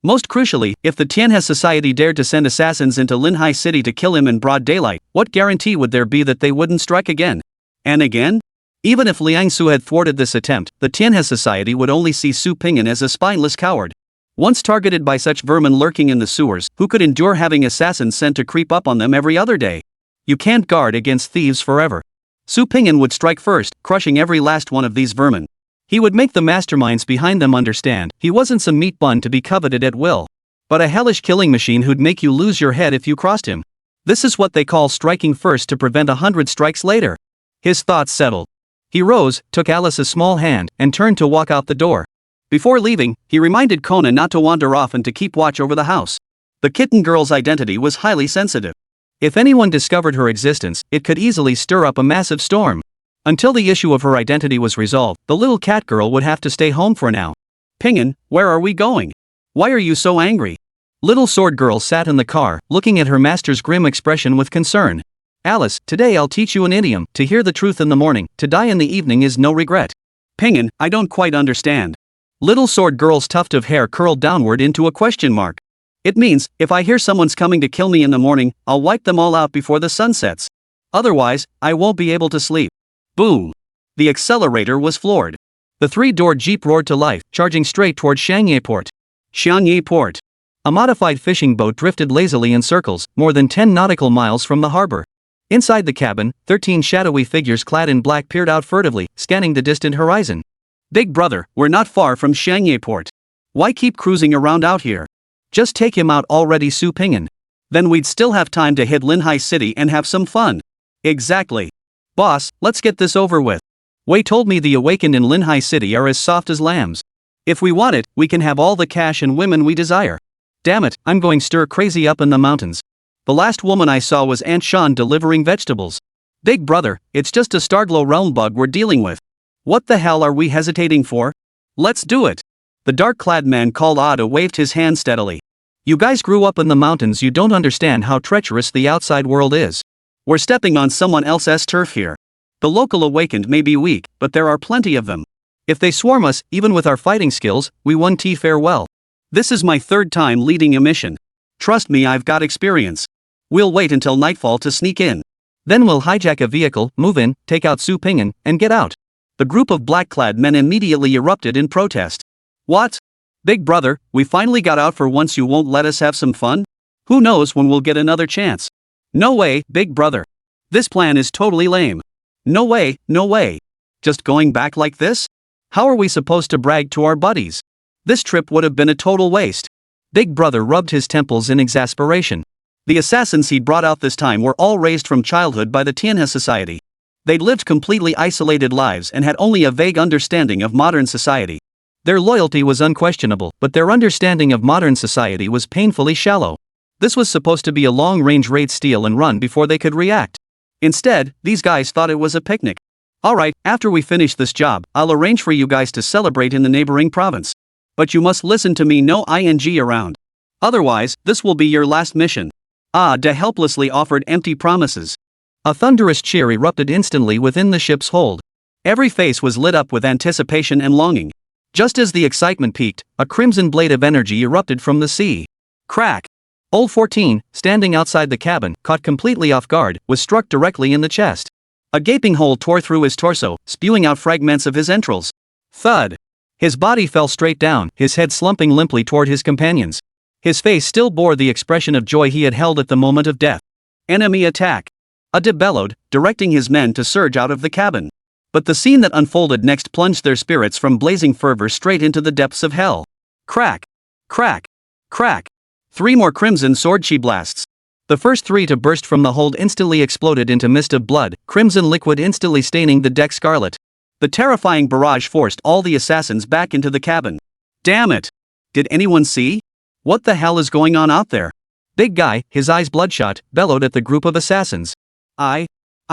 Most crucially, if the Tianhe Society dared to send assassins into Linhai City to kill him in broad daylight, what guarantee would there be that they wouldn't strike again? And again? Even if Liang Su had thwarted this attempt, the Tianhe Society would only see Su Pingyan as a spineless coward. Once targeted by such vermin lurking in the sewers, who could endure having assassins sent to creep up on them every other day? You can't guard against thieves forever. Su Pingyan would strike first, crushing every last one of these vermin. He would make the masterminds behind them understand he wasn't some meat bun to be coveted at will, but a hellish killing machine who'd make you lose your head if you crossed him. This is what they call striking first to prevent 100 strikes later. His thoughts settled. He rose, took Alice's small hand, and turned to walk out the door. Before leaving, he reminded Kona not to wander off and to keep watch over the house. The kitten girl's identity was highly sensitive. If anyone discovered her existence, it could easily stir up a massive storm. Until the issue of her identity was resolved, the little cat girl would have to stay home for now. Pingyan, where are we going? Why are you so angry? Little sword girl sat in the car, looking at her master's grim expression with concern. Alice, today I'll teach you an idiom: to hear the truth in the morning, to die in the evening is no regret. Pingyan, I don't quite understand. Little sword girl's tuft of hair curled downward into a question mark. It means, if I hear someone's coming to kill me in the morning, I'll wipe them all out before the sun sets. Otherwise, I won't be able to sleep. Boom! The accelerator was floored. The three-door Jeep roared to life, charging straight toward Xiangye Port. Xiangye Port. A modified fishing boat drifted lazily in circles, more than 10 nautical miles from the harbor. Inside the cabin, 13 shadowy figures clad in black peered out furtively, scanning the distant horizon. Big brother, we're not far from Xiangye Port. Why keep cruising around out here? Just take him out already, Su Pingyan. Then we'd still have time to hit Linhai City and have some fun. Exactly. Boss, let's get this over with. Wei told me the awakened in Linhai City are as soft as lambs. If we want it, we can have all the cash and women we desire. Damn it, I'm going stir crazy up in the mountains. The last woman I saw was Aunt Shan delivering vegetables. Big brother, it's just a Starglow realm bug we're dealing with. What the hell are we hesitating for? Let's do it. The dark-clad man called Ada waved his hand steadily. You guys grew up in the mountains, you don't understand how treacherous the outside world is. We're stepping on someone else's turf here. The local awakened may be weak, but there are plenty of them. If they swarm us, even with our fighting skills, we won't fare well. This is my third time leading a mission. Trust me, I've got experience. We'll wait until nightfall to sneak in. Then we'll hijack a vehicle, move in, take out Su Pingyan, and get out. The group of black-clad men immediately erupted in protest. What? Big brother, we finally got out for once, you won't let us have some fun? Who knows when we'll get another chance? No way, big brother. This plan is totally lame. No way, no way. Just going back like this? How are we supposed to brag to our buddies? This trip would have been a total waste. Big brother rubbed his temples in exasperation. The assassins he brought out this time were all raised from childhood by the Tianhe Society. They'd lived completely isolated lives and had only a vague understanding of modern society. Their loyalty was unquestionable, but their understanding of modern society was painfully shallow. This was supposed to be a long-range raid, steal and run before they could react. Instead, these guys thought it was a picnic. Alright, after we finish this job, I'll arrange for you guys to celebrate in the neighboring province. But you must listen to me, no ing around. Otherwise, this will be your last mission. Ada helplessly offered empty promises. A thunderous cheer erupted instantly within the ship's hold. Every face was lit up with anticipation and longing. Just as the excitement peaked, a crimson blade of energy erupted from the sea. Crack! Old 14, standing outside the cabin, caught completely off guard, was struck directly in the chest. A gaping hole tore through his torso, spewing out fragments of his entrails. Thud! His body fell straight down, his head slumping limply toward his companions. His face still bore the expression of joy he had held at the moment of death. Enemy attack! Ada bellowed, directing his men to surge out of the cabin. But the scene that unfolded next plunged their spirits from blazing fervor straight into the depths of hell. Crack! Crack! Crack! 3 more crimson sword chi blasts. The first three to burst from the hold instantly exploded into mist of blood, crimson liquid instantly staining the deck scarlet. The terrifying barrage forced all the assassins back into the cabin. Damn it! Did anyone see? What the hell is going on out there? Big guy, his eyes bloodshot, bellowed at the group of assassins. I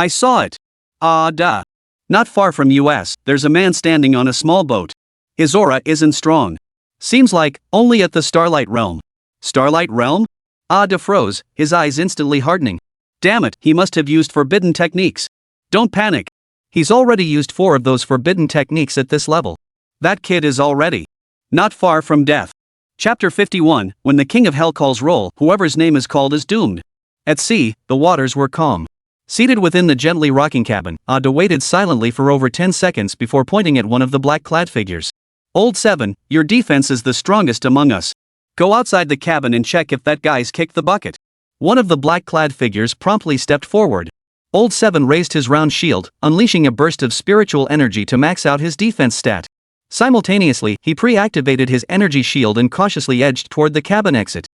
saw it. Duh. Not far from us, there's a man standing on a small boat. His aura isn't strong. Seems like, only at the Starlight Realm. Starlight Realm? Duh froze, his eyes instantly hardening. Damn it, he must have used forbidden techniques. Don't panic. He's already used 4 of those forbidden techniques at this level. That kid is already not far from death. Chapter 51, When the King of Hell calls roll, whoever's name is called is doomed. At sea, the waters were calm. Seated within the gently rocking cabin, Ada waited silently for over 10 seconds before pointing at one of the black-clad figures. Old 7, your defense is the strongest among us. Go outside the cabin and check if that guy's kicked the bucket. One of the black-clad figures promptly stepped forward. Old 7 raised his round shield, unleashing a burst of spiritual energy to max out his defense stat. Simultaneously, he pre-activated his energy shield and cautiously edged toward the cabin exit.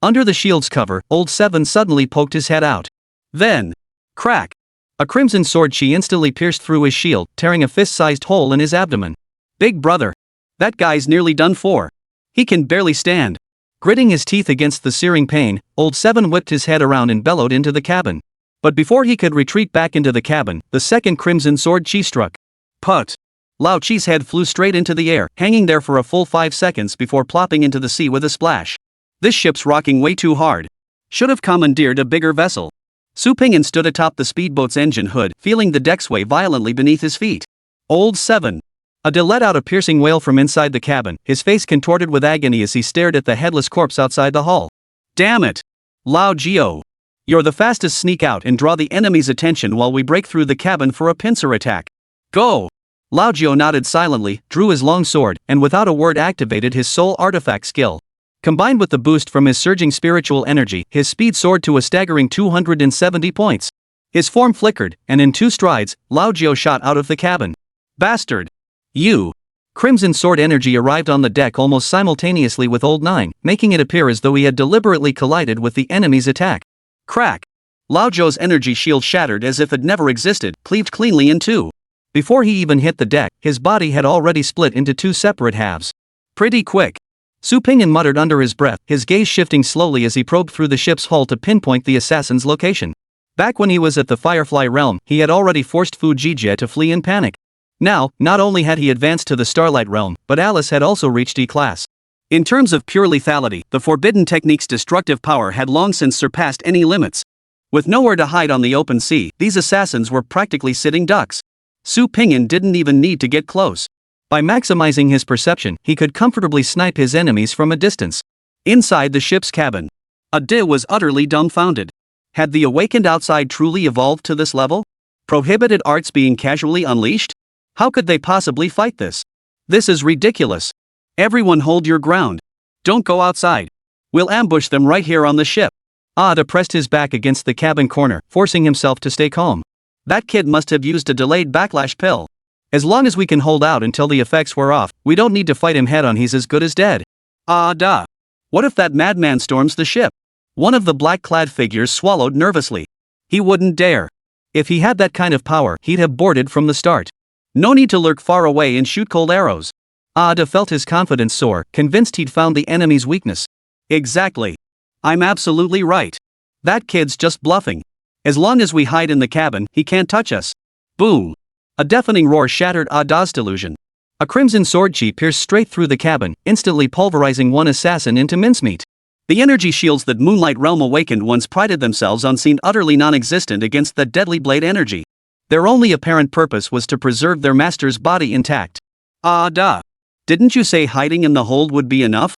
Under the shield's cover, Old 7 suddenly poked his head out. Then, crack! A crimson sword chi instantly pierced through his shield, tearing a fist-sized hole in his abdomen. Big brother! That guy's nearly done for. He can barely stand. Gritting his teeth against the searing pain, Old 7 whipped his head around and bellowed into the cabin. But before he could retreat back into the cabin, the second crimson sword chi struck. Put! Lao Chi's head flew straight into the air, hanging there for a full 5 seconds before plopping into the sea with a splash. This ship's rocking way too hard. Should have commandeered a bigger vessel. Su Ping'an stood atop the speedboat's engine hood, feeling the deck sway violently beneath his feet. Old 7. Ada let out a piercing wail from inside the cabin, his face contorted with agony as he stared at the headless corpse outside the hull. Damn it! Lao Jio. You're the fastest, sneak out and draw the enemy's attention while we break through the cabin for a pincer attack. Go! Lao Jio nodded silently, drew his long sword, and without a word activated his soul artifact skill. Combined with the boost from his surging spiritual energy, his speed soared to a staggering 270 points. His form flickered, and in 2 strides, Lao Jio shot out of the cabin. Bastard! You! Crimson sword energy arrived on the deck almost simultaneously with Old 9, making it appear as though he had deliberately collided with the enemy's attack. Crack! Lao Zhou's energy shield shattered as if it never existed, cleaved cleanly in 2. Before he even hit the deck, his body had already split into 2 separate halves. Pretty quick. Su Ping'an muttered under his breath, his gaze shifting slowly as he probed through the ship's hull to pinpoint the assassin's location. Back when he was at the Firefly Realm, he had already forced Fu Jijie to flee in panic. Now, not only had he advanced to the Starlight Realm, but Alice had also reached E-class. In terms of pure lethality, the Forbidden Technique's destructive power had long since surpassed any limits. With nowhere to hide on the open sea, these assassins were practically sitting ducks. Su Ping'an didn't even need to get close. By maximizing his perception, he could comfortably snipe his enemies from a distance. Inside the ship's cabin, Ade was utterly dumbfounded. Had the awakened outside truly evolved to this level? Prohibited arts being casually unleashed? How could they possibly fight this? This is ridiculous. Everyone hold your ground. Don't go outside. We'll ambush them right here on the ship. Ada pressed his back against the cabin corner, forcing himself to stay calm. That kid must have used a delayed backlash pill. As long as we can hold out until the effects wear off, we don't need to fight him head on. He's as good as dead. Duh. What if that madman storms the ship? One of the black-clad figures swallowed nervously. He wouldn't dare. If he had that kind of power, he'd have boarded from the start. No need to lurk far away and shoot cold arrows. Ada felt his confidence soar, convinced he'd found the enemy's weakness. Exactly. I'm absolutely right. That kid's just bluffing. As long as we hide in the cabin, he can't touch us. Boom. A deafening roar shattered Ada's delusion. A crimson sword chi pierced straight through the cabin, instantly pulverizing one assassin into mincemeat. The energy shields that Moonlight Realm awakened once prided themselves on seemed utterly non-existent against that deadly blade energy. Their only apparent purpose was to preserve their master's body intact. Duh. Didn't you say hiding in the hold would be enough?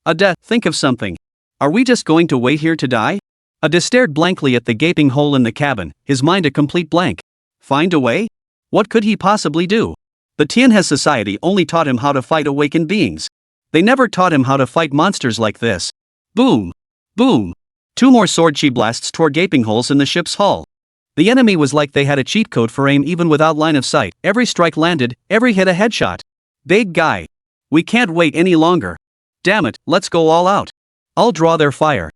Ada, think of something. Are we just going to wait here to die? Ada stared blankly at the gaping hole in the cabin, his mind a complete blank. Find a way? What could he possibly do? The Tianhe Society only taught him how to fight awakened beings. They never taught him how to fight monsters like this. Boom! Boom! 2 more sword chi blasts tore gaping holes in the ship's hull. The enemy was like they had a cheat code for aim even without line of sight. Every strike landed, every hit a headshot. Big guy. We can't wait any longer. Damn it, let's go all out. I'll draw their fire.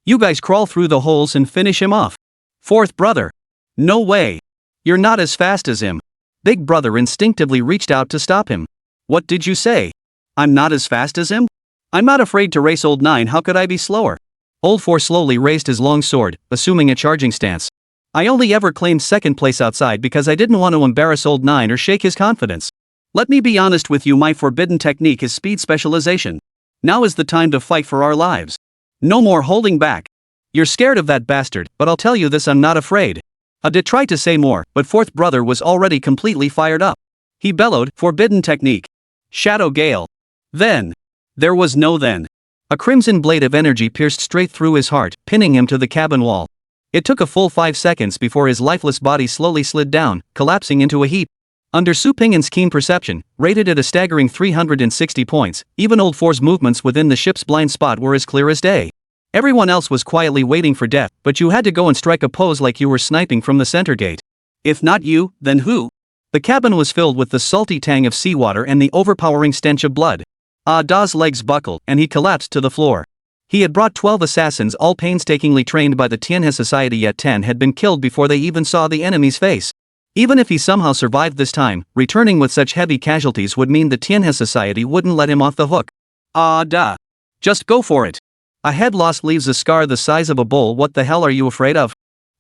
You guys crawl through the holes and finish him off. Fourth brother. No way. You're not as fast as him. Big brother instinctively reached out to stop him. What did you say? I'm not as fast as him? I'm not afraid to race old 9, how could I be slower? Old 4 slowly raised his long sword, assuming a charging stance. I only ever claimed second place outside because I didn't want to embarrass old 9 or shake his confidence. Let me be honest with you, my forbidden technique is speed specialization. Now is the time to fight for our lives. No more holding back. You're scared of that bastard, but I'll tell you this, I'm not afraid. Ade tried to say more, but fourth brother was already completely fired up. He bellowed, forbidden technique. Shadow Gale. Then. There was no then. A crimson blade of energy pierced straight through his heart, pinning him to the cabin wall. It took a full 5 seconds before his lifeless body slowly slid down, collapsing into a heap. Under Su Ping'an's keen perception, rated at a staggering 360 points, even old 4's movements within the ship's blind spot were as clear as day. Everyone else was quietly waiting for death, but you had to go and strike a pose like you were sniping from the center gate. If not you, then who? The cabin was filled with the salty tang of seawater and the overpowering stench of blood. Ada's legs buckled, and he collapsed to the floor. He had brought 12 assassins, all painstakingly trained by the Tianhe Society, yet 10 had been killed before they even saw the enemy's face. Even if he somehow survived this time, returning with such heavy casualties would mean the Tianhe Society wouldn't let him off the hook. Ada. Just go for it. A head loss leaves a scar the size of a bowl. What the hell are you afraid of?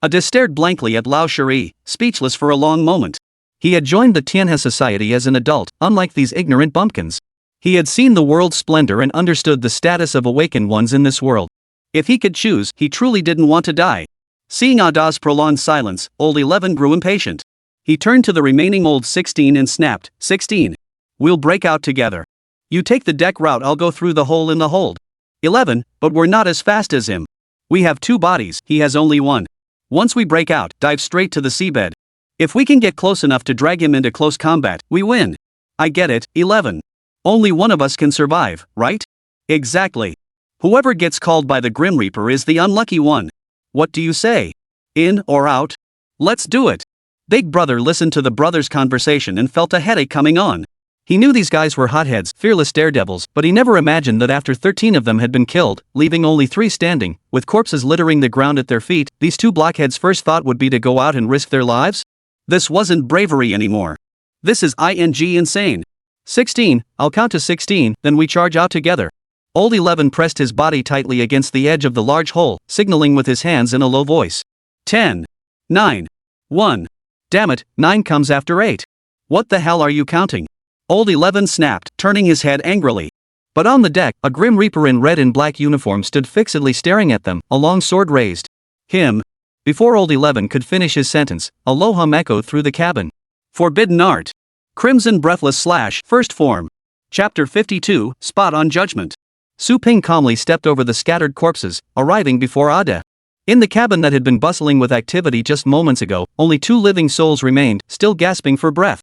Ada stared blankly at Lao Shiri, speechless for a long moment. He had joined the Tianhe Society as an adult, unlike these ignorant bumpkins. He had seen the world's splendor and understood the status of awakened ones in this world. If he could choose, he truly didn't want to die. Seeing Ada's prolonged silence, old 11 grew impatient. He turned to the remaining old 16 and snapped, 16. We'll break out together. You take the deck route, I'll go through the hole in the hold. 11, but we're not as fast as him. We have 2 bodies, he has only 1. Once we break out, dive straight to the seabed. If we can get close enough to drag him into close combat, we win. I get it, 11. Only one of us can survive, right? Exactly. Whoever gets called by the Grim Reaper is the unlucky one. What do you say? In or out? Let's do it. Big brother listened to the brothers' conversation and felt a headache coming on. He knew these guys were hotheads, fearless daredevils, but he never imagined that after 13 of them had been killed, leaving only 3 standing, with corpses littering the ground at their feet, these 2 blockheads' first thought would be to go out and risk their lives? This wasn't bravery anymore. This is insane. 16, I'll count to 16, then we charge out together. Old 11 pressed his body tightly against the edge of the large hole, signaling with his hands in a low voice. 10. 9. 1. Damn it, 9 comes after 8. What the hell are you counting? Old 11 snapped, turning his head angrily. But on the deck, a Grim Reaper in red and black uniform stood fixedly staring at them, a long sword raised. Him. Before old 11 could finish his sentence, a low hum echoed through the cabin. Forbidden art. Crimson Breathless Slash, First Form. Chapter 52, Spot on Judgment. Su Ping calmly stepped over the scattered corpses, arriving before Ade. In the cabin that had been bustling with activity just moments ago, only 2 living souls remained, still gasping for breath.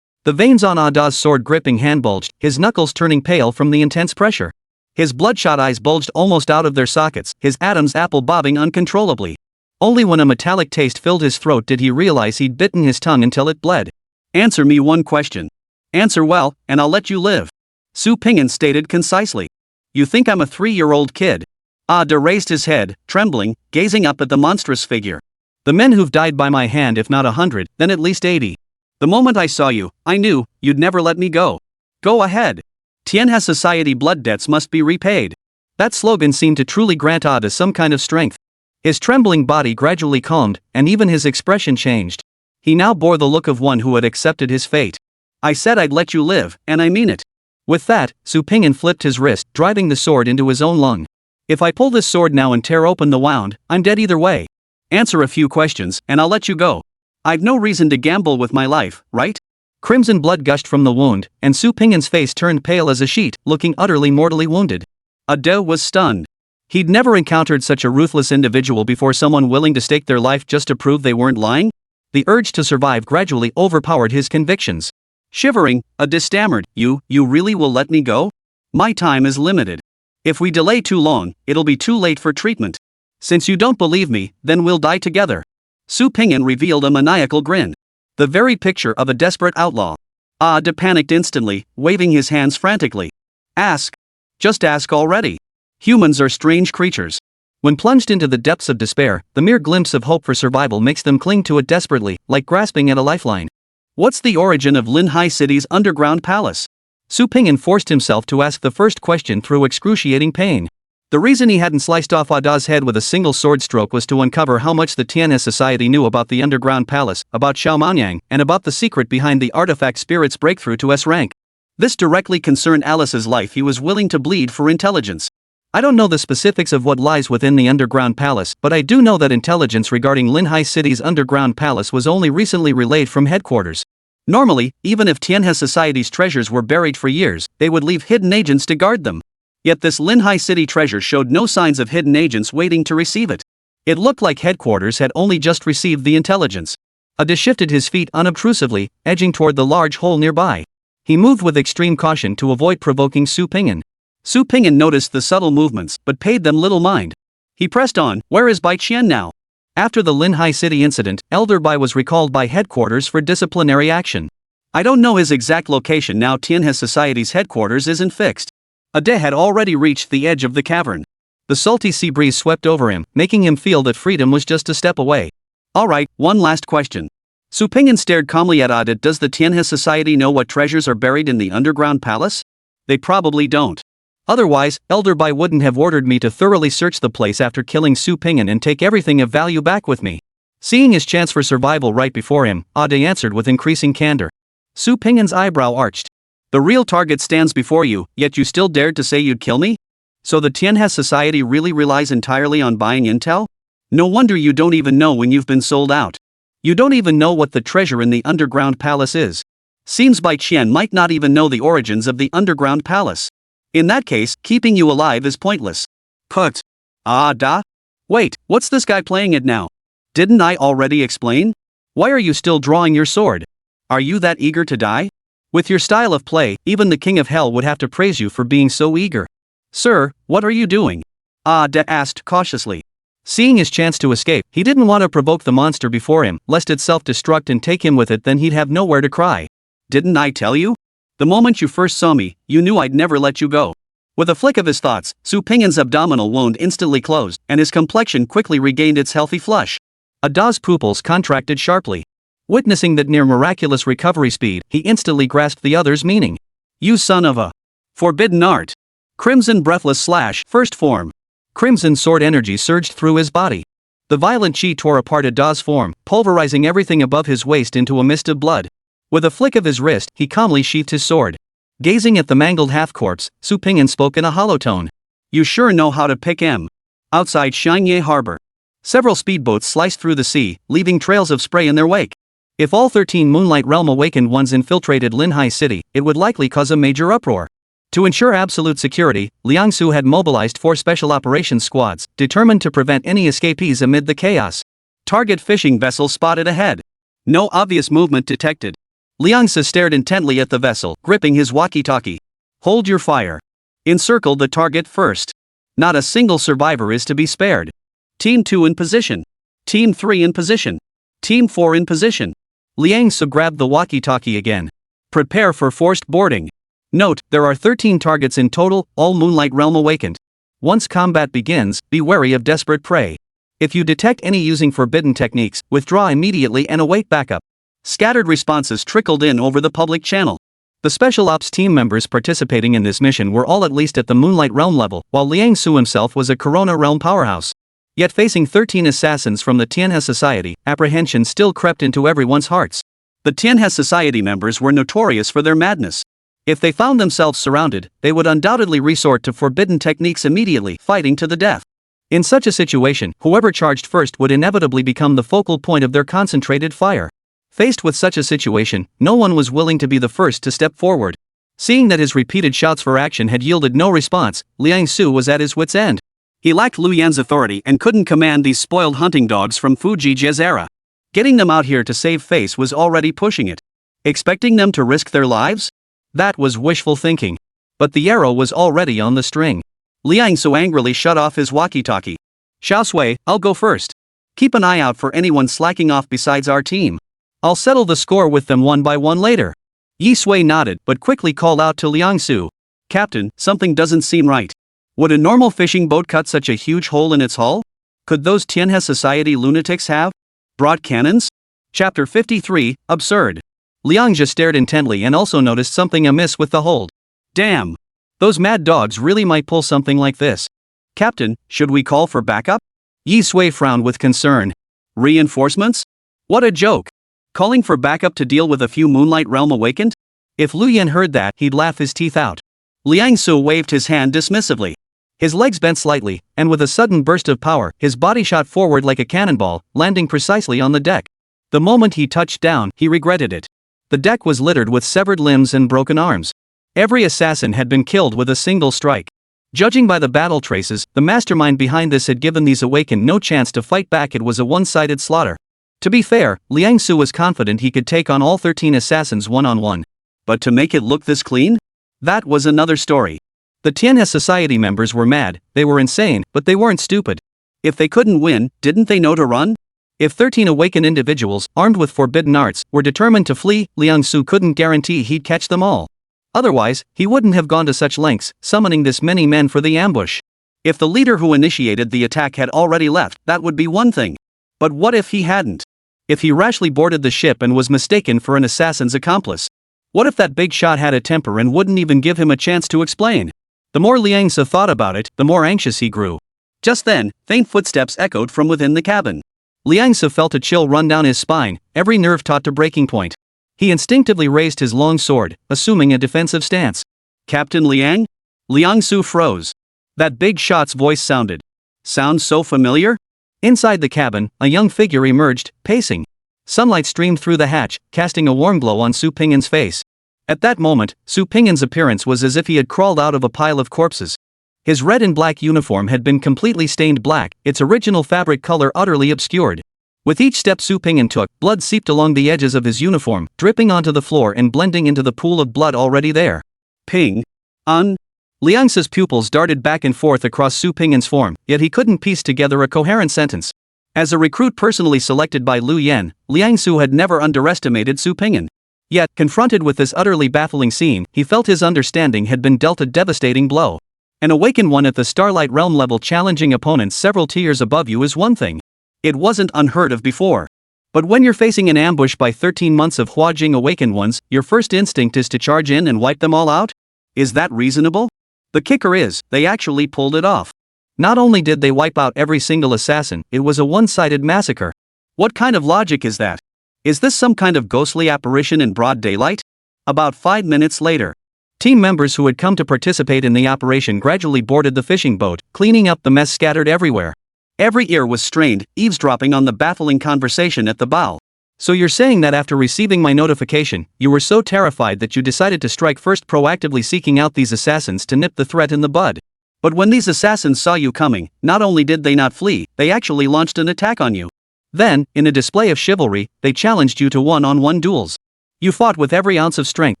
The veins on Ada's sword gripping hand bulged, his knuckles turning pale from the intense pressure. His bloodshot eyes bulged almost out of their sockets, his Adam's apple bobbing uncontrollably. Only when a metallic taste filled his throat did he realize he'd bitten his tongue until it bled. Answer me one question. Answer well, and I'll let you live. Su Ping'an stated concisely. You think I'm a 3-year-old kid? Ade raised his head, trembling, gazing up at the monstrous figure. The men who've died by my hand, if not 100, then at least 80. The moment I saw you, I knew you'd never let me go. Go ahead. Tianhe Society blood debts must be repaid. That slogan seemed to truly grant Ade some kind of strength. His trembling body gradually calmed, and even his expression changed. He now bore the look of one who had accepted his fate. I said I'd let you live, and I mean it. With that, Su Ping'an flipped his wrist, driving the sword into his own lung. If I pull this sword now and tear open the wound, I'm dead either way. Answer a few questions, and I'll let you go. I've no reason to gamble with my life, right? Crimson blood gushed from the wound, and Su Ping'an's face turned pale as a sheet, looking utterly mortally wounded. Ade was stunned. He'd never encountered such a ruthless individual before, someone willing to stake their life just to prove they weren't lying. The urge to survive gradually overpowered his convictions. Shivering, Ade stammered, You really will let me go? My time is limited. If we delay too long, it'll be too late for treatment. Since you don't believe me, then we'll die together. Su Ping'an revealed a maniacal grin. The very picture of a desperate outlaw. Ade panicked instantly, waving his hands frantically. Ask. Just ask already. Humans are strange creatures. When plunged into the depths of despair, the mere glimpse of hope for survival makes them cling to it desperately, like grasping at a lifeline. What's the origin of Linhai City's underground palace? Su Ping'an forced himself to ask the first question through excruciating pain. The reason he hadn't sliced off Ada's head with a single sword stroke was to uncover how much the Tianhe society knew about the underground palace, about Xiao Manyang, and about the secret behind the artifact spirit's breakthrough to S rank. This directly concerned Alice's life. He was willing to bleed for intelligence. I don't know the specifics of what lies within the underground palace, but I do know that intelligence regarding Linhai City's underground palace was only recently relayed from headquarters. Normally, even if Tianhe society's treasures were buried for years, they would leave hidden agents to guard them. Yet this Linhai City treasure showed no signs of hidden agents waiting to receive it. It looked like headquarters had only just received the intelligence. Ada shifted his feet unobtrusively, edging toward the large hole nearby. He moved with extreme caution to avoid provoking Su Ping'an. Su Ping'an noticed the subtle movements, but paid them little mind. He pressed on. Where is Bai Qian now? After the Linhai City incident, Elder Bai was recalled by headquarters for disciplinary action. I don't know his exact location now. Tianhe Society's headquarters isn't fixed. Ada had already reached the edge of the cavern. The salty sea breeze swept over him, making him feel that freedom was just a step away. Alright, one last question. Su Ping'an stared calmly at Ada. Does the Tianhe Society know what treasures are buried in the underground palace? They probably don't. Otherwise, Elder Bai wouldn't have ordered me to thoroughly search the place after killing Su Ping'an and take everything of value back with me. Seeing his chance for survival right before him, Ada answered with increasing candor. Su Ping'an's eyebrow arched. The real target stands before you, yet you still dared to say you'd kill me? So the Tianhe Society really relies entirely on buying intel? No wonder you don't even know when you've been sold out. You don't even know what the treasure in the underground palace is. Seems Bai Qian might not even know the origins of the underground palace. In that case, keeping you alive is pointless. Put. Da? Wait, what's this guy playing at now? Didn't I already explain? Why are you still drawing your sword? Are you that eager to die? With your style of play, even the King of Hell would have to praise you for being so eager. Sir, what are you doing? Da asked cautiously. Seeing his chance to escape, he didn't want to provoke the monster before him, lest it self-destruct and take him with it. Then he'd have nowhere to cry. Didn't I tell you? The moment you first saw me, you knew I'd never let you go. With a flick of his thoughts, Su Ping'an's abdominal wound instantly closed, and his complexion quickly regained its healthy flush. Ada's pupils contracted sharply. Witnessing that near miraculous recovery speed, he instantly grasped the other's meaning. You son of a forbidden art. Crimson breathless slash, first form. Crimson sword energy surged through his body. The violent chi tore apart Ada's form, pulverizing everything above his waist into a mist of blood. With a flick of his wrist, he calmly sheathed his sword. Gazing at the mangled half-corpse, Su Ping'an spoke in a hollow tone. You sure know how to pick 'em. Outside Xiangye Harbor. Several speedboats sliced through the sea, leaving trails of spray in their wake. If all 13 Moonlight Realm awakened ones infiltrated Linhai City, it would likely cause a major uproar. To ensure absolute security, Liang Su had mobilized 4 special operations squads, determined to prevent any escapees amid the chaos. Target fishing vessel spotted ahead. No obvious movement detected. Liang Su stared intently at the vessel, gripping his walkie-talkie. Hold your fire. Encircle the target first. Not a single survivor is to be spared. Team 2 in position. Team 3 in position. Team 4 in position. Liang Su grabbed the walkie-talkie again. Prepare for forced boarding. Note, there are 13 targets in total, all Moonlight Realm awakened. Once combat begins, be wary of desperate prey. If you detect any using forbidden techniques, withdraw immediately and await backup. Scattered responses trickled in over the public channel. The Special Ops team members participating in this mission were all at least at the Moonlight Realm level, while Liang Su himself was a Corona Realm powerhouse. Yet facing 13 assassins from the Tianhe Society, apprehension still crept into everyone's hearts. The Tianhe Society members were notorious for their madness. If they found themselves surrounded, they would undoubtedly resort to forbidden techniques immediately, fighting to the death. In such a situation, whoever charged first would inevitably become the focal point of their concentrated fire. Faced with such a situation, no one was willing to be the first to step forward. Seeing that his repeated shouts for action had yielded no response, Liang Su was at his wit's end. He lacked Lu Yan's authority and couldn't command these spoiled hunting dogs from Fuji Jezera. Getting them out here to save face was already pushing it. Expecting them to risk their lives? That was wishful thinking. But the arrow was already on the string. Liang Su angrily shut off his walkie-talkie. Xiao Sui, I'll go first. Keep an eye out for anyone slacking off besides our team. I'll settle the score with them one by one later. Yi Sui nodded but quickly called out to Liang Su. Captain, something doesn't seem right. Would a normal fishing boat cut such a huge hole in its hull? Could those Tianhe Society lunatics have brought cannons? Chapter 53, Absurd. Liang just stared intently and also noticed something amiss with the hold. Damn! Those mad dogs really might pull something like this. Captain, should we call for backup? Yi Sui frowned with concern. Reinforcements? What a joke! Calling for backup to deal with a few Moonlight Realm awakened? If Lu Yen heard that, he'd laugh his teeth out. Liang Su waved his hand dismissively. His legs bent slightly, and with a sudden burst of power, his body shot forward like a cannonball, landing precisely on the deck. The moment he touched down, he regretted it. The deck was littered with severed limbs and broken arms. Every assassin had been killed with a single strike. Judging by the battle traces, the mastermind behind this had given these awakened no chance to fight back. It was a one-sided slaughter. To be fair, Liang Su was confident he could take on all 13 assassins one-on-one. But to make it look this clean? That was another story. The Tianhe Society members were mad, they were insane, but they weren't stupid. If they couldn't win, didn't they know to run? If 13 awakened individuals, armed with forbidden arts, were determined to flee, Liang Su couldn't guarantee he'd catch them all. Otherwise, he wouldn't have gone to such lengths, summoning this many men for the ambush. If the leader who initiated the attack had already left, that would be one thing. But what if he hadn't? If he rashly boarded the ship and was mistaken for an assassin's accomplice? What if that big shot had a temper and wouldn't even give him a chance to explain? The more Liang Su thought about it, the more anxious he grew. Just then, faint footsteps echoed from within the cabin. Liang Su felt a chill run down his spine, every nerve taut to breaking point. He instinctively raised his long sword, assuming a defensive stance. Captain Liang? Liang Su froze. That big shot's voice sounded. Sounds so familiar? Inside the cabin, a young figure emerged, pacing. Sunlight streamed through the hatch, casting a warm glow on Su Ping'an's face. At that moment, Su Ping'an's appearance was as if he had crawled out of a pile of corpses. His red and black uniform had been completely stained black, its original fabric color utterly obscured. With each step Su Ping'an took, blood seeped along the edges of his uniform, dripping onto the floor and blending into the pool of blood already there. Ping-an? Liang Su's pupils darted back and forth across Su Ping'an's form, yet he couldn't piece together a coherent sentence. As a recruit personally selected by Lu Yen, Liang Su had never underestimated Su Ping'an. Yet, confronted with this utterly baffling scene, he felt his understanding had been dealt a devastating blow. An awakened one at the Starlight Realm level challenging opponents several tiers above you is one thing. It wasn't unheard of before. But when you're facing an ambush by 13 months of Huajing awakened ones, your first instinct is to charge in and wipe them all out? Is that reasonable? The kicker is, they actually pulled it off. Not only did they wipe out every single assassin, it was a one-sided massacre. What kind of logic is that? Is this some kind of ghostly apparition in broad daylight? About 5 minutes later, team members who had come to participate in the operation gradually boarded the fishing boat, cleaning up the mess scattered everywhere. Every ear was strained, eavesdropping on the baffling conversation at the bow. So you're saying that after receiving my notification, you were so terrified that you decided to strike first, proactively seeking out these assassins to nip the threat in the bud. But when these assassins saw you coming, not only did they not flee, they actually launched an attack on you. Then, in a display of chivalry, they challenged you to one-on-one duels. You fought with every ounce of strength,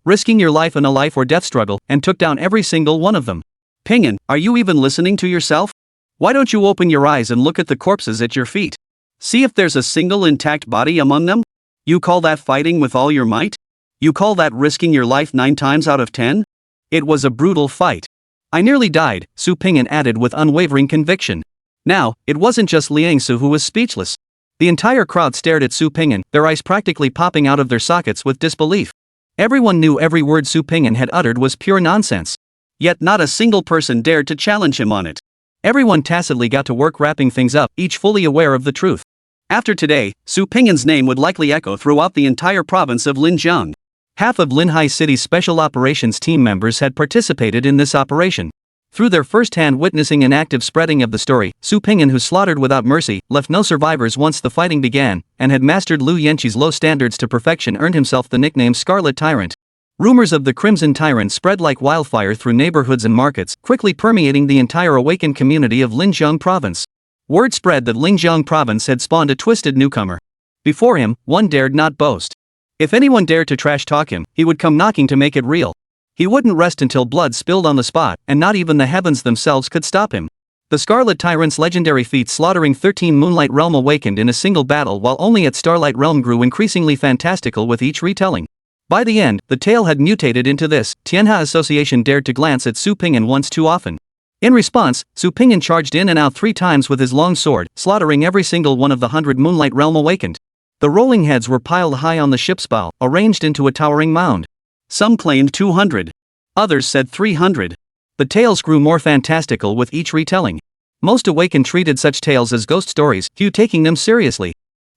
risking your life in a life or death struggle, and took down every single one of them. Ping'an, are you even listening to yourself? Why don't you open your eyes and look at the corpses at your feet? See if there's a single intact body among them? You call that fighting with all your might? You call that risking your life 9 times out of 10? It was a brutal fight. I nearly died, Su Ping'an added with unwavering conviction. Now, it wasn't just Liang Su who was speechless. The entire crowd stared at Su Ping'an, their eyes practically popping out of their sockets with disbelief. Everyone knew every word Su Ping'an had uttered was pure nonsense. Yet not a single person dared to challenge him on it. Everyone tacitly got to work wrapping things up, each fully aware of the truth. After today, Su Ping'an's name would likely echo throughout the entire province of Linjiang. Half of Linhai City's special operations team members had participated in this operation. Through their first-hand witnessing and active spreading of the story, Su Ping'an, who slaughtered without mercy, left no survivors once the fighting began, and had mastered Lu Yanqi's low standards to perfection, earned himself the nickname Scarlet Tyrant. Rumors of the Crimson Tyrant spread like wildfire through neighborhoods and markets, quickly permeating the entire awakened community of Linjiang Province. Word spread that Linjiang Province had spawned a twisted newcomer. Before him, one dared not boast. If anyone dared to trash-talk him, he would come knocking to make it real. He wouldn't rest until blood spilled on the spot, and not even the heavens themselves could stop him. The Scarlet Tyrant's legendary feat, slaughtering 13 Moonlight Realm awakened in a single battle while only at Starlight Realm, grew increasingly fantastical with each retelling. By the end, the tale had mutated into this: Tianhe Association dared to glance at Su Ping'an once too often. In response, Su Pingyan charged in and out 3 times with his long sword, slaughtering every single one of the 100 Moonlight Realm Awakened. The rolling heads were piled high on the ship's bow, arranged into a towering mound. Some claimed 200. Others said 300. The tales grew more fantastical with each retelling. Most Awakened treated such tales as ghost stories, few taking them seriously.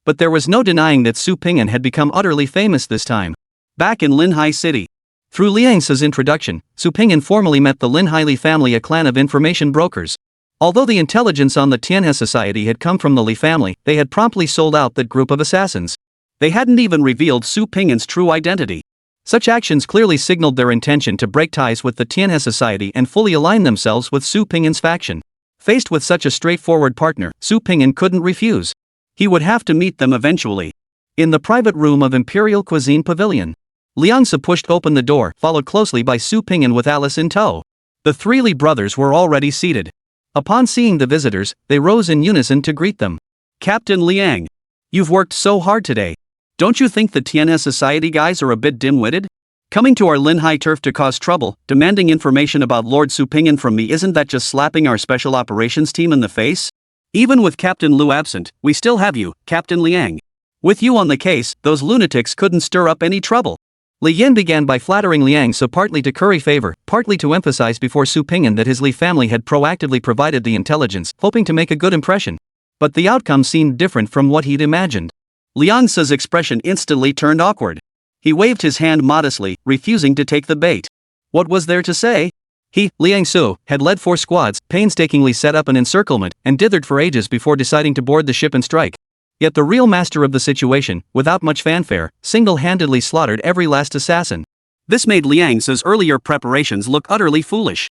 But there was no denying that Su Pingyan had become utterly famous this time. Back in Linhai City. Through Liang's introduction, Su Pingyan formally met the Linhai Li family, a clan of information brokers. Although the intelligence on the Tianhe Society had come from the Li family, they had promptly sold out that group of assassins. They hadn't even revealed Su Pingyan's true identity. Such actions clearly signaled their intention to break ties with the Tianhe Society and fully align themselves with Su Pingyan's faction. Faced with such a straightforward partner, Su Pingyan couldn't refuse. He would have to meet them eventually. In the private room of Imperial Cuisine Pavilion, Liangzi pushed open the door, followed closely by Su Pingyan with Alice in tow. The 3 Li brothers were already seated. Upon seeing the visitors, they rose in unison to greet them. "Captain Liang, you've worked so hard today. Don't you think the Tianhe Society guys are a bit dim-witted? Coming to our Linhai turf to cause trouble, demanding information about Lord Su Pingyan from me, isn't that just slapping our special operations team in the face? Even with Captain Lu absent, we still have you, Captain Liang. With you on the case, those lunatics couldn't stir up any trouble." Li Yin began by flattering Liangzi, partly to curry favor, partly to emphasize before Su Pingyan that his Li family had proactively provided the intelligence, hoping to make a good impression. But the outcome seemed different from what he'd imagined. Liangzi's expression instantly turned awkward. He waved his hand modestly, refusing to take the bait. What was there to say? He, Liangzi, had led 4 squads, painstakingly set up an encirclement, and dithered for ages before deciding to board the ship and strike. Yet the real master of the situation, without much fanfare, single-handedly slaughtered every last assassin. This made Liangzi's earlier preparations look utterly foolish.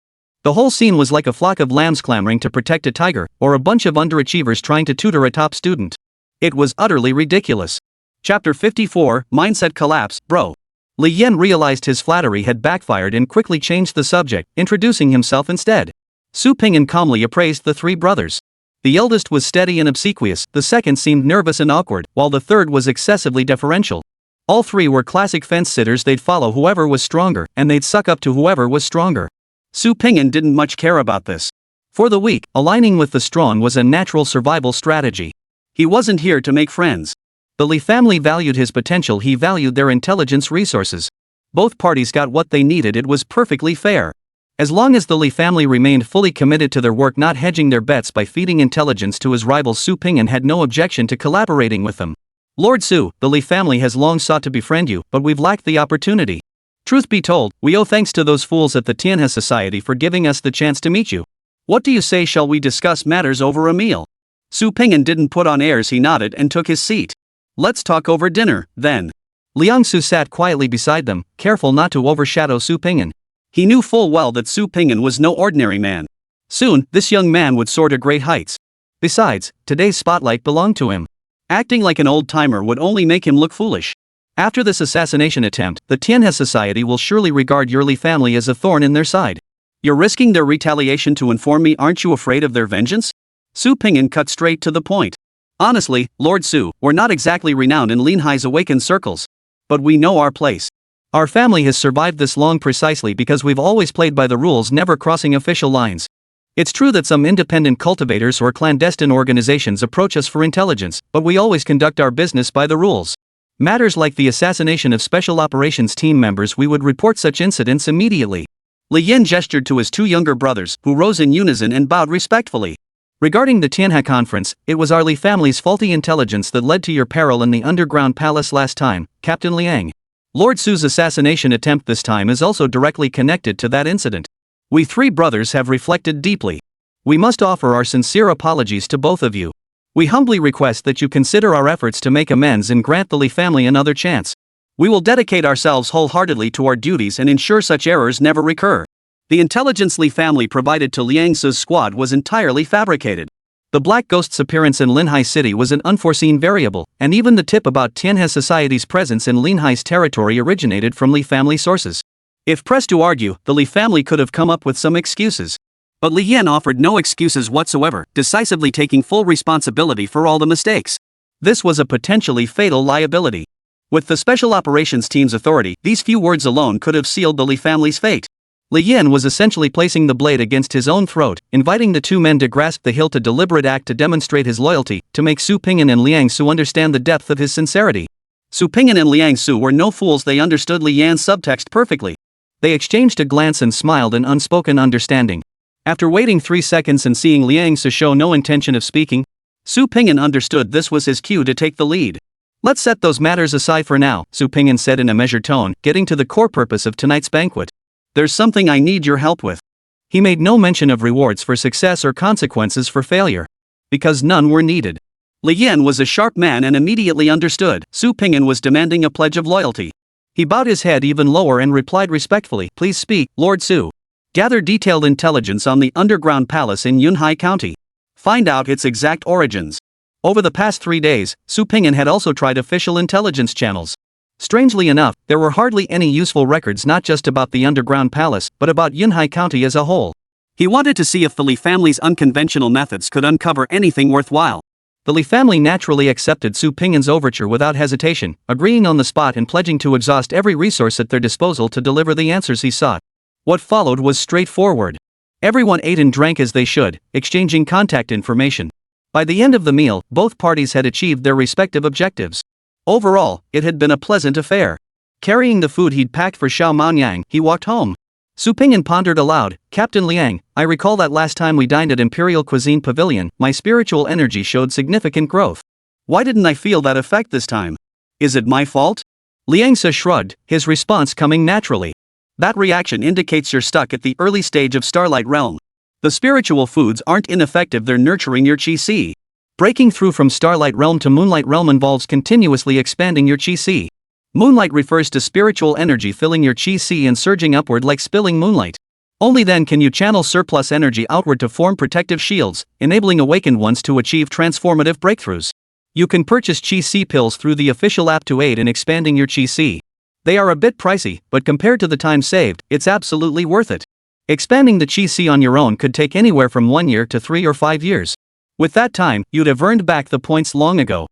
The whole scene was like a flock of lambs clamoring to protect a tiger, or a bunch of underachievers trying to tutor a top student. It was utterly ridiculous. Chapter 54, Mindset Collapse, Bro. Li Yin realized his flattery had backfired and quickly changed the subject, introducing himself instead. Su Pingyan calmly appraised the 3 brothers. The eldest was steady and obsequious, the second seemed nervous and awkward, while the third was excessively deferential. All 3 were classic fence-sitters. They'd follow whoever was stronger, and they'd suck up to whoever was stronger. Su Pingyan didn't much care about this. For the weak, aligning with the strong was a natural survival strategy. He wasn't here to make friends. The Li family valued his potential, he valued their intelligence resources. Both parties got what they needed, it was perfectly fair. As long as the Li family remained fully committed to their work, not hedging their bets by feeding intelligence to his rivals, Su Pingyan had no objection to collaborating with them. "Lord Su, the Li family has long sought to befriend you, but we've lacked the opportunity. Truth be told, we owe thanks to those fools at the Tianhe Society for giving us the chance to meet you. What do you say, shall we discuss matters over a meal?" Su Pingyan didn't put on airs, he nodded and took his seat. "Let's talk over dinner, then." Liangzi sat quietly beside them, careful not to overshadow Su Pingyan. He knew full well that Su Pingyan was no ordinary man. Soon, this young man would soar to great heights. Besides, today's spotlight belonged to him. Acting like an old-timer would only make him look foolish. After this assassination attempt, the Tianhe Society will surely regard your Li family as a thorn in their side. "You're risking their retaliation to inform me, aren't you afraid of their vengeance?" Su Pingyan cut straight to the point. "Honestly, Lord Su, we're not exactly renowned in Linhai's awakened circles. But we know our place. Our family has survived this long precisely because we've always played by the rules, never crossing official lines. It's true that some independent cultivators or clandestine organizations approach us for intelligence, but we always conduct our business by the rules. Matters like the assassination of special operations team members, we would report such incidents immediately." Li Yin gestured to his 2 younger brothers, who rose in unison and bowed respectfully. "Regarding the Tianhe conference, it was our Li family's faulty intelligence that led to your peril in the underground palace last time, Captain Liang. Lord Su's assassination attempt this time is also directly connected to that incident. We 3 brothers have reflected deeply. We must offer our sincere apologies to both of you. We humbly request that you consider our efforts to make amends and grant the Li family another chance. We will dedicate ourselves wholeheartedly to our duties and ensure such errors never recur." The intelligence Li family provided to Liangzi's squad was entirely fabricated. The Black Ghost's appearance in Linhai City was an unforeseen variable, and even the tip about Tianhe Society's presence in Linhai's territory originated from Li family sources. If pressed to argue, the Li family could have come up with some excuses. But Li Yin offered no excuses whatsoever, decisively taking full responsibility for all the mistakes. This was a potentially fatal liability. With the Special Operations Team's authority, these few words alone could have sealed the Li family's fate. Li Yan was essentially placing the blade against his own throat, inviting the two men to grasp the hilt, a deliberate act to demonstrate his loyalty, to make Su Pingyan and Liang Su understand the depth of his sincerity. Su Pingyan and Liang Su were no fools, they understood Li Yan's subtext perfectly. They exchanged a glance and smiled in unspoken understanding. After waiting 3 seconds and seeing Liang Su show no intention of speaking, Su Pingyan understood this was his cue to take the lead. "Let's set those matters aside for now," Su Pingyan said in a measured tone, getting to the core purpose of tonight's banquet. "There's something I need your help with." He made no mention of rewards for success or consequences for failure, because none were needed. Li Yan was a sharp man and immediately understood Su Pingyan was demanding a pledge of loyalty. He bowed his head even lower and replied respectfully, "Please speak, Lord Su. Gather detailed intelligence on the underground palace in Yunhai County. Find out its exact origins." Over the past 3 days, Su Pingyan had also tried official intelligence channels. Strangely enough, there were hardly any useful records, not just about the underground palace, but about Yunhai County as a whole. He wanted to see if the Li family's unconventional methods could uncover anything worthwhile. The Li family naturally accepted Su Pingyan's overture without hesitation, agreeing on the spot and pledging to exhaust every resource at their disposal to deliver the answers he sought. What followed was straightforward. Everyone ate and drank as they should, exchanging contact information. By the end of the meal, both parties had achieved their respective objectives. Overall, it had been a pleasant affair. Carrying the food he'd packed for Xiao Maonyang, he walked home. Su Pingyan pondered aloud, "Captain Liang, I recall that last time we dined at Imperial Cuisine Pavilion, my spiritual energy showed significant growth. Why didn't I feel that effect this time? Is it my fault?" Liang Su shrugged, his response coming naturally. "That reaction indicates you're stuck at the early stage of Starlight Realm. The spiritual foods aren't ineffective, they're nurturing your Qi. Breaking through from Starlight Realm to Moonlight Realm involves continuously expanding your Qi. Moonlight refers to spiritual energy filling your Qi and surging upward like spilling moonlight. Only then can you channel surplus energy outward to form protective shields, enabling awakened ones to achieve transformative breakthroughs. You can purchase Qi pills through the official app to aid in expanding your Qi. They are a bit pricey, but compared to the time saved, it's absolutely worth it. Expanding the Qi on your own could take anywhere from 1 year to 3 or 5 years. With that time, you'd have earned back the points long ago.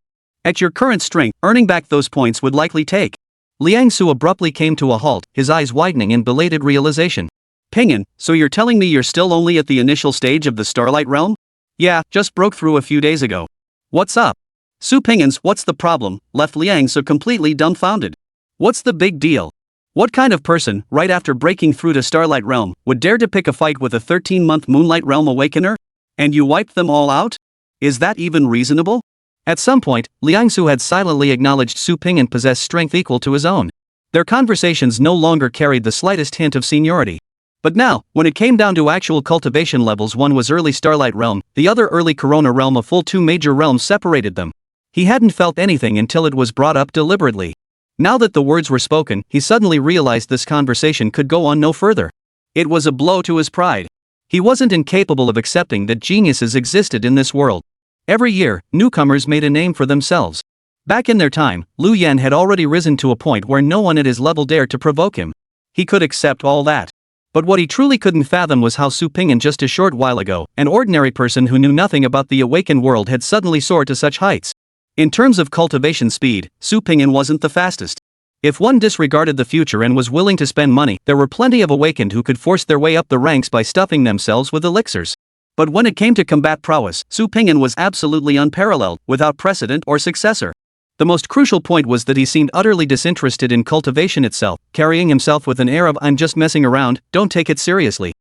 At your current strength, earning back those points would likely take." Liang Su abruptly came to a halt, his eyes widening in belated realization. "Pingyan, so you're telling me you're still only at the initial stage of the Starlight Realm?" "Yeah, just broke through a few days ago." "What's up?" Su Pingyan's "what's the problem" left Liang Su completely dumbfounded. What's the big deal? What kind of person, right after breaking through to Starlight Realm, would dare to pick a fight with a 13-month Moonlight Realm Awakener? And you wiped them all out? Is that even reasonable? At some point, Liang Su had silently acknowledged Su Pingyan possessed strength equal to his own. Their conversations no longer carried the slightest hint of seniority. But now, when it came down to actual cultivation levels, one was early Starlight Realm, the other early Corona Realm, a full 2 major realms separated them. He hadn't felt anything until it was brought up deliberately. Now that the words were spoken, he suddenly realized this conversation could go on no further. It was a blow to his pride. He wasn't incapable of accepting that geniuses existed in this world. Every year, newcomers made a name for themselves. Back in their time, Lu Yan had already risen to a point where no one at his level dared to provoke him. He could accept all that. But what he truly couldn't fathom was how Su Pingyan just a short while ago, an ordinary person who knew nothing about the awakened world, had suddenly soared to such heights. In terms of cultivation speed, Su Pingyan wasn't the fastest. If one disregarded the future and was willing to spend money, there were plenty of awakened who could force their way up the ranks by stuffing themselves with elixirs. But when it came to combat prowess, Su Pingyan was absolutely unparalleled, without precedent or successor. The most crucial point was that he seemed utterly disinterested in cultivation itself, carrying himself with an air of "I'm just messing around, don't take it seriously."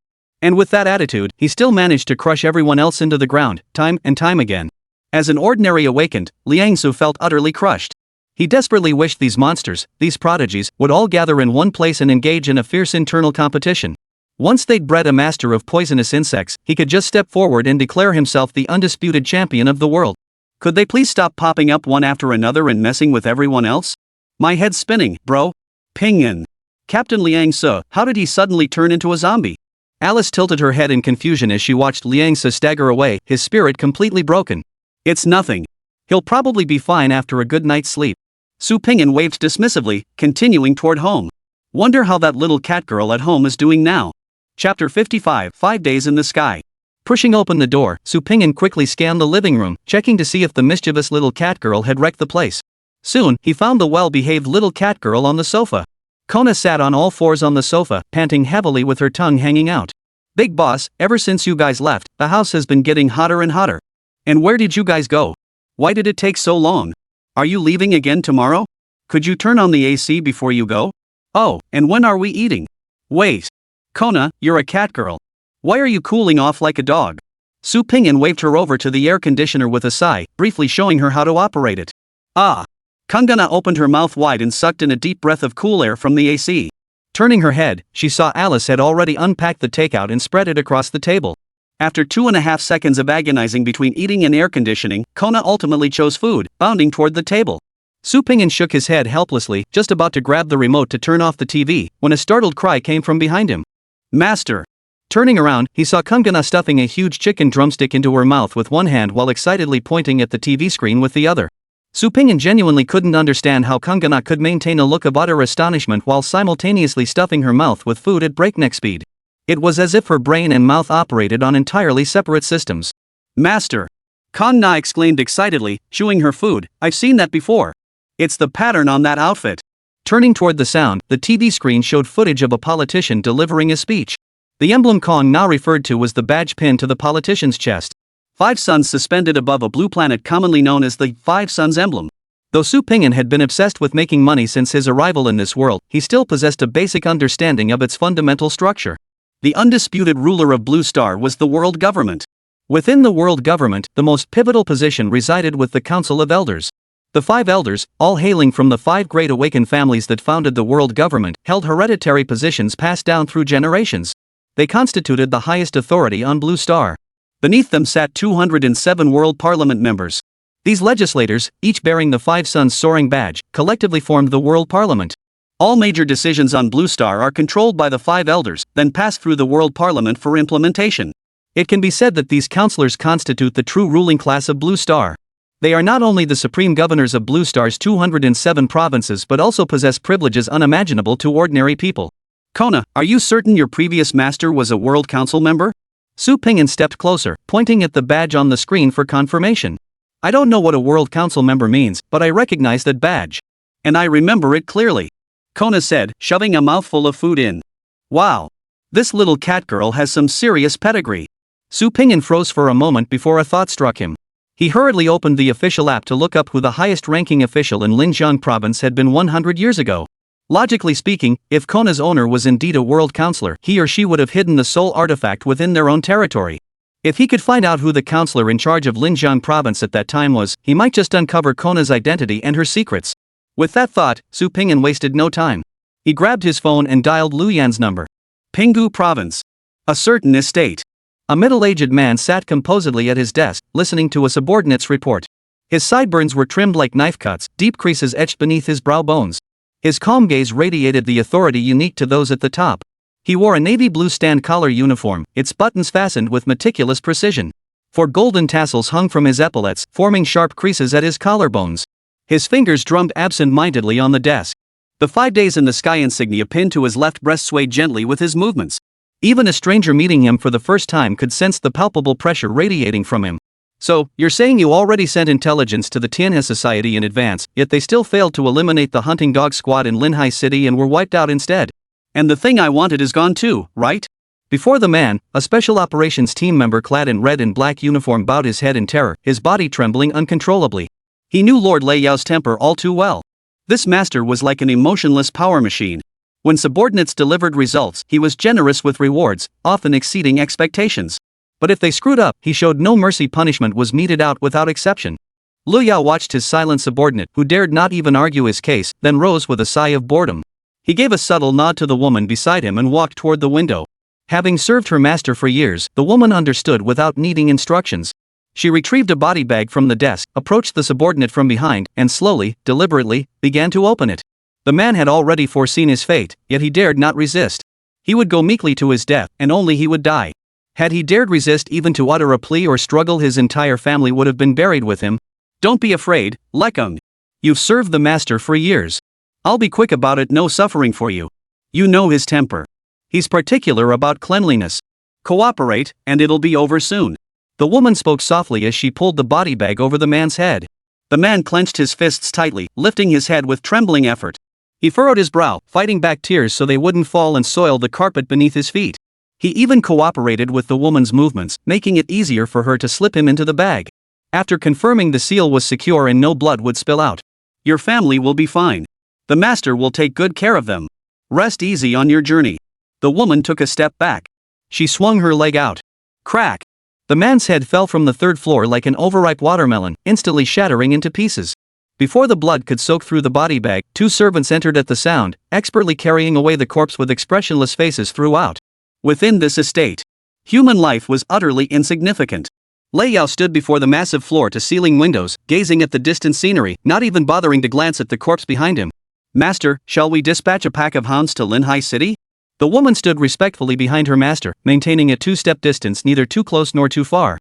And with that attitude, he still managed to crush everyone else into the ground, time and time again. As an ordinary awakened, Liang Su felt utterly crushed. He desperately wished these monsters, these prodigies, would all gather in one place and engage in a fierce internal competition. Once they'd bred a master of poisonous insects, he could just step forward and declare himself the undisputed champion of the world. Could they please stop popping up one after another and messing with everyone else? My head's spinning, bro. Pingyan. Captain Liang Su, how did he suddenly turn into a zombie? Alice tilted her head in confusion as she watched Liang Su stagger away, his spirit completely broken. It's nothing. He'll probably be fine after a good night's sleep. Su Pingyan waved dismissively, continuing toward home. Wonder how that little cat girl at home is doing now. Chapter 55, 5 Days in the Sky. Pushing open the door, Su Pingyan quickly scanned the living room, checking to see if the mischievous little cat girl had wrecked the place. Soon, he found the well-behaved little cat girl on the sofa. Kona sat on all fours on the sofa, panting heavily with her tongue hanging out. Big boss, ever since you guys left, the house has been getting hotter and hotter. And where did you guys go? Why did it take so long? Are you leaving again tomorrow? Could you turn on the AC before you go? Oh, and when are we eating? Wait. Kona, you're a cat girl. Why are you cooling off like a dog? Su Pingyan waved her over to the air conditioner with a sigh, briefly showing her how to operate it. Ah. Kangana opened her mouth wide and sucked in a deep breath of cool air from the AC. Turning her head, she saw Alice had already unpacked the takeout and spread it across the table. After 2.5 seconds of agonizing between eating and air conditioning, Kona ultimately chose food, bounding toward the table. Su Pingyan shook his head helplessly, just about to grab the remote to turn off the TV, when a startled cry came from behind him. Master! Turning around, he saw Kangana stuffing a huge chicken drumstick into her mouth with one hand while excitedly pointing at the TV screen with the other. Su Pingyan genuinely couldn't understand how Kangana could maintain a look of utter astonishment while simultaneously stuffing her mouth with food at breakneck speed. It was as if her brain and mouth operated on entirely separate systems. Master! Kan-na exclaimed excitedly, chewing her food, I've seen that before. It's the pattern on that outfit. Turning toward the sound, the TV screen showed footage of a politician delivering a speech. The emblem Kan-na referred to was the badge pinned to the politician's chest. 5 suns suspended above a blue planet commonly known as the 5 suns emblem. Though Su Pingyan had been obsessed with making money since his arrival in this world, he still possessed a basic understanding of its fundamental structure. The undisputed ruler of Blue Star was the world government. Within the world government, the most pivotal position resided with the Council of Elders. The 5 elders, all hailing from the 5 great awakened families that founded the world government, held hereditary positions passed down through generations. They constituted the highest authority on Blue Star. Beneath them sat 207 World Parliament members. These legislators, each bearing the 5 suns soaring badge, collectively formed the World Parliament. All major decisions on Blue Star are controlled by the 5 elders, then pass through the World Parliament for implementation. It can be said that these councillors constitute the true ruling class of Blue Star. They are not only the supreme governors of Blue Star's 207 provinces but also possess privileges unimaginable to ordinary people. Kona, are you certain your previous master was a World Council member? Su Pingyan stepped closer, pointing at the badge on the screen for confirmation. I don't know what a World Council member means, but I recognize that badge. And I remember it clearly. Kona said, shoving a mouthful of food in. Wow. This little cat girl has some serious pedigree. Su Pingyan froze for a moment before a thought struck him. He hurriedly opened the official app to look up who the highest-ranking official in Linjiang province had been 100 years ago. Logically speaking, if Kona's owner was indeed a world counselor, he or she would have hidden the soul artifact within their own territory. If he could find out who the counselor in charge of Linjiang province at that time was, he might just uncover Kona's identity and her secrets. With that thought, Su Pingyan wasted no time. He grabbed his phone and dialed Lu Yan's number. Pinggu province. A certain estate. A middle-aged man sat composedly at his desk, listening to a subordinate's report. His sideburns were trimmed like knife cuts, deep creases etched beneath his brow bones. His calm gaze radiated the authority unique to those at the top. He wore a navy blue stand collar uniform, its buttons fastened with meticulous precision. 4 golden tassels hung from his epaulets, forming sharp creases at his collarbones. His fingers drummed absent-mindedly on the desk. The 5 days in the sky insignia pinned to his left breast swayed gently with his movements. Even a stranger meeting him for the first time could sense the palpable pressure radiating from him. So, you're saying you already sent intelligence to the Tianhe Society in advance, yet they still failed to eliminate the hunting dog squad in Linhai City and were wiped out instead. And the thing I wanted is gone too, right? Before the man, a special operations team member clad in red and black uniform bowed his head in terror, his body trembling uncontrollably. He knew Lord Lei Yao's temper all too well. This master was like an emotionless power machine. When subordinates delivered results, he was generous with rewards, often exceeding expectations. But if they screwed up, he showed no mercy. Punishment was meted out without exception. Lu Yao watched his silent subordinate, who dared not even argue his case, then rose with a sigh of boredom. He gave a subtle nod to the woman beside him and walked toward the window. Having served her master for years, the woman understood without needing instructions. She retrieved a body bag from the desk, approached the subordinate from behind, and slowly, deliberately, began to open it. The man had already foreseen his fate, yet he dared not resist. He would go meekly to his death, and only he would die. Had he dared resist even to utter a plea or struggle, his entire family would have been buried with him. Don't be afraid, Lekung. You've served the master for years. I'll be quick about it, no suffering for you. You know his temper. He's particular about cleanliness. Cooperate, and it'll be over soon. The woman spoke softly as she pulled the body bag over the man's head. The man clenched his fists tightly, lifting his head with trembling effort. He furrowed his brow, fighting back tears so they wouldn't fall and soil the carpet beneath his feet. He even cooperated with the woman's movements, making it easier for her to slip him into the bag. After confirming the seal was secure and no blood would spill out. Your family will be fine. The master will take good care of them. Rest easy on your journey. The woman took a step back. She swung her leg out. Crack! The man's head fell from the third floor like an overripe watermelon, instantly shattering into pieces. Before the blood could soak through the body bag, 2 servants entered at the sound, expertly carrying away the corpse with expressionless faces throughout. Within this estate, human life was utterly insignificant. Lei Yao stood before the massive floor-to-ceiling windows, gazing at the distant scenery, not even bothering to glance at the corpse behind him. Master, shall we dispatch a pack of hounds to Linhai City? The woman stood respectfully behind her master, maintaining a 2-step distance, neither too close nor too far.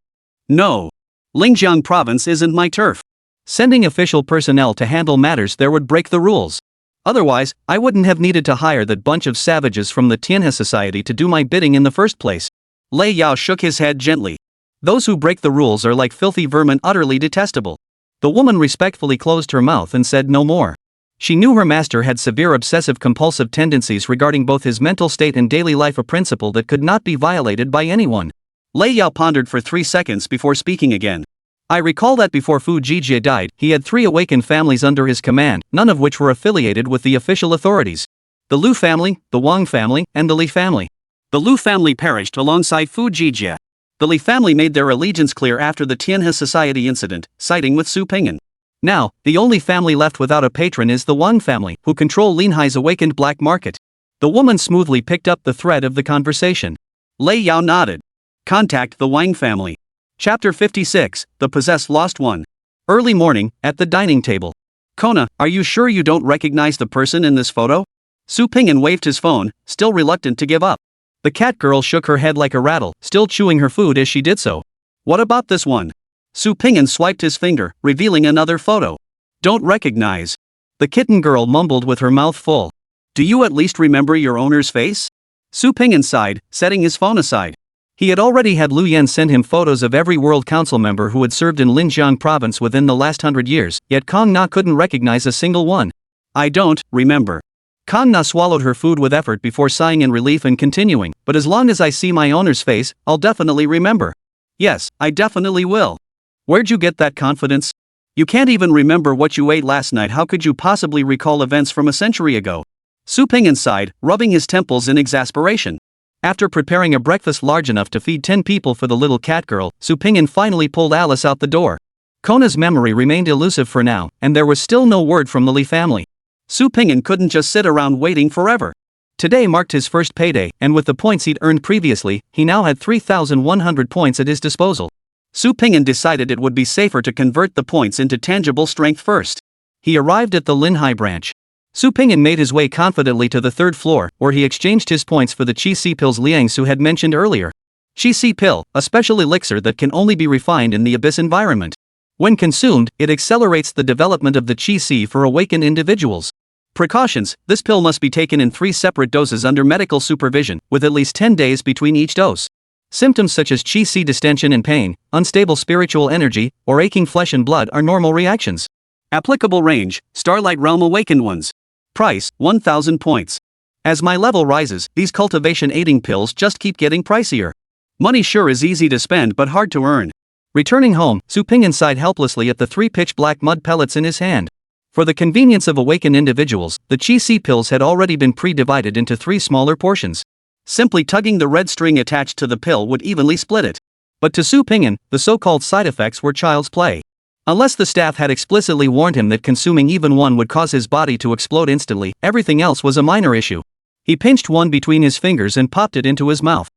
No. Lingjiang province isn't my turf. Sending official personnel to handle matters there would break the rules. Otherwise, I wouldn't have needed to hire that bunch of savages from the Tianhe Society to do my bidding in the first place. Lei Yao shook his head gently. Those who break the rules are like filthy vermin, utterly detestable. The woman respectfully closed her mouth and said no more. She knew her master had severe obsessive-compulsive tendencies regarding both his mental state and daily life, a principle that could not be violated by anyone. Lei Yao pondered for 3 seconds before speaking again. I recall that before Fu Jijie died, he had 3 awakened families under his command, none of which were affiliated with the official authorities. The Lu family, the Wang family, and the Li family. The Lu family perished alongside Fu Jijie. The Li family made their allegiance clear after the Tianhe Society incident, siding with Su Ping'an. Now, the only family left without a patron is the Wang family, who control Linhai's awakened black market. The woman smoothly picked up the thread of the conversation. Lei Yao nodded. Contact the Wang family. Chapter 56, The Possessed Lost One. Early morning, at the dining table. Kona, are you sure you don't recognize the person in this photo? Su Ping'an waved his phone, still reluctant to give up. The cat girl shook her head like a rattle, still chewing her food as she did so. What about this one? Su Ping'an swiped his finger, revealing another photo. Don't recognize. The kitten girl mumbled with her mouth full. Do you at least remember your owner's face? Su Ping'an sighed, setting his phone aside. He had already had Lu Yan send him photos of every World Council member who had served in Linjiang province within the last 100 years, yet Kong Na couldn't recognize a single one. I don't remember. Kong Na swallowed her food with effort before sighing in relief and continuing, but as long as I see my owner's face, I'll definitely remember. Yes, I definitely will. Where'd you get that confidence? You can't even remember what you ate last night, how could you possibly recall events from a century ago? Su Ping'an sighed, rubbing his temples in exasperation. After preparing a breakfast large enough to feed 10 people for the little cat girl, Su Ping'an finally pulled Alice out the door. Kona's memory remained elusive for now, and there was still no word from the Li family. Su Ping'an couldn't just sit around waiting forever. Today marked his first payday, and with the points he'd earned previously, he now had 3,100 points at his disposal. Su Ping'an decided it would be safer to convert the points into tangible strength first. He arrived at the Linhai branch. Su Ping'an made his way confidently to the 3rd floor, where he exchanged his points for the Qi Si pills Liang Su had mentioned earlier. Qi Si pill, a special elixir that can only be refined in the abyss environment. When consumed, it accelerates the development of the Qi Si for awakened individuals. Precautions: this pill must be taken in 3 separate doses under medical supervision, with at least 10 days between each dose. Symptoms such as Qi Si distension and pain, unstable spiritual energy, or aching flesh and blood are normal reactions. Applicable range: Starlight Realm Awakened Ones. Price: 1,000 points. As my level rises, these cultivation aiding pills just keep getting pricier. Money sure is easy to spend but hard to earn. Returning home, Su Ping'an sighed helplessly at the 3 pitch-black mud pellets in his hand. For the convenience of awakened individuals, the Qi Si pills had already been pre-divided into 3 smaller portions. Simply tugging the red string attached to the pill would evenly split it. But to Su Ping'an, the so-called side effects were child's play. Unless the staff had explicitly warned him that consuming even one would cause his body to explode instantly, everything else was a minor issue. He pinched one between his fingers and popped it into his mouth.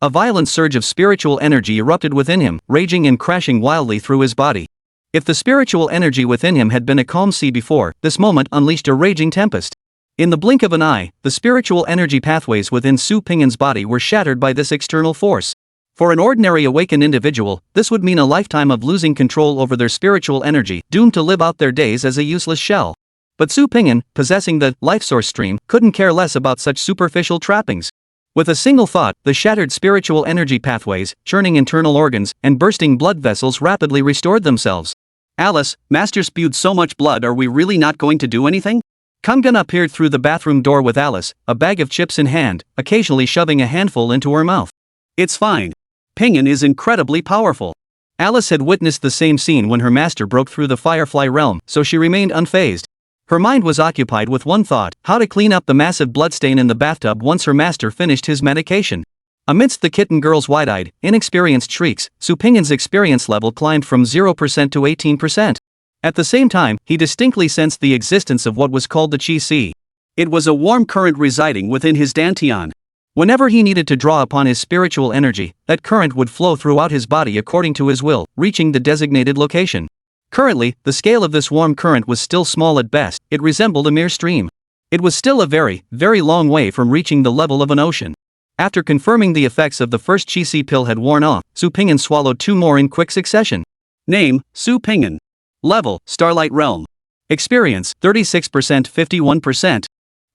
A violent surge of spiritual energy erupted within him, raging and crashing wildly through his body. If the spiritual energy within him had been a calm sea before, this moment unleashed a raging tempest. In the blink of an eye, the spiritual energy pathways within Su Ping'an's body were shattered by this external force. For an ordinary awakened individual, this would mean a lifetime of losing control over their spiritual energy, doomed to live out their days as a useless shell. But Su Ping'an, possessing the life source stream, couldn't care less about such superficial trappings. With a single thought, the shattered spiritual energy pathways, churning internal organs, and bursting blood vessels rapidly restored themselves. Alice, Master spewed so much blood, are we really not going to do anything? Kumgun appeared through the bathroom door with Alice, a bag of chips in hand, occasionally shoving a handful into her mouth. It's fine. Ping'an is incredibly powerful. Alice had witnessed the same scene when her master broke through the Firefly realm, so she remained unfazed. Her mind was occupied with one thought: how to clean up the massive bloodstain in the bathtub once her master finished his medication. Amidst the kitten girl's wide-eyed, inexperienced shrieks, Su Ping'an's experience level climbed from 0% to 18%. At the same time, he distinctly sensed the existence of what was called the Qi Si. It was a warm current residing within his dantian. Whenever he needed to draw upon his spiritual energy, that current would flow throughout his body according to his will, reaching the designated location. Currently, the scale of this warm current was still small at best. It resembled a mere stream. It was still a very, very long way from reaching the level of an ocean. After confirming the effects of the first Qi Si pill had worn off, Su Ping'an swallowed 2 more in quick succession. Name: Su Ping'an. Level: Starlight Realm. Experience: 36%, 51%.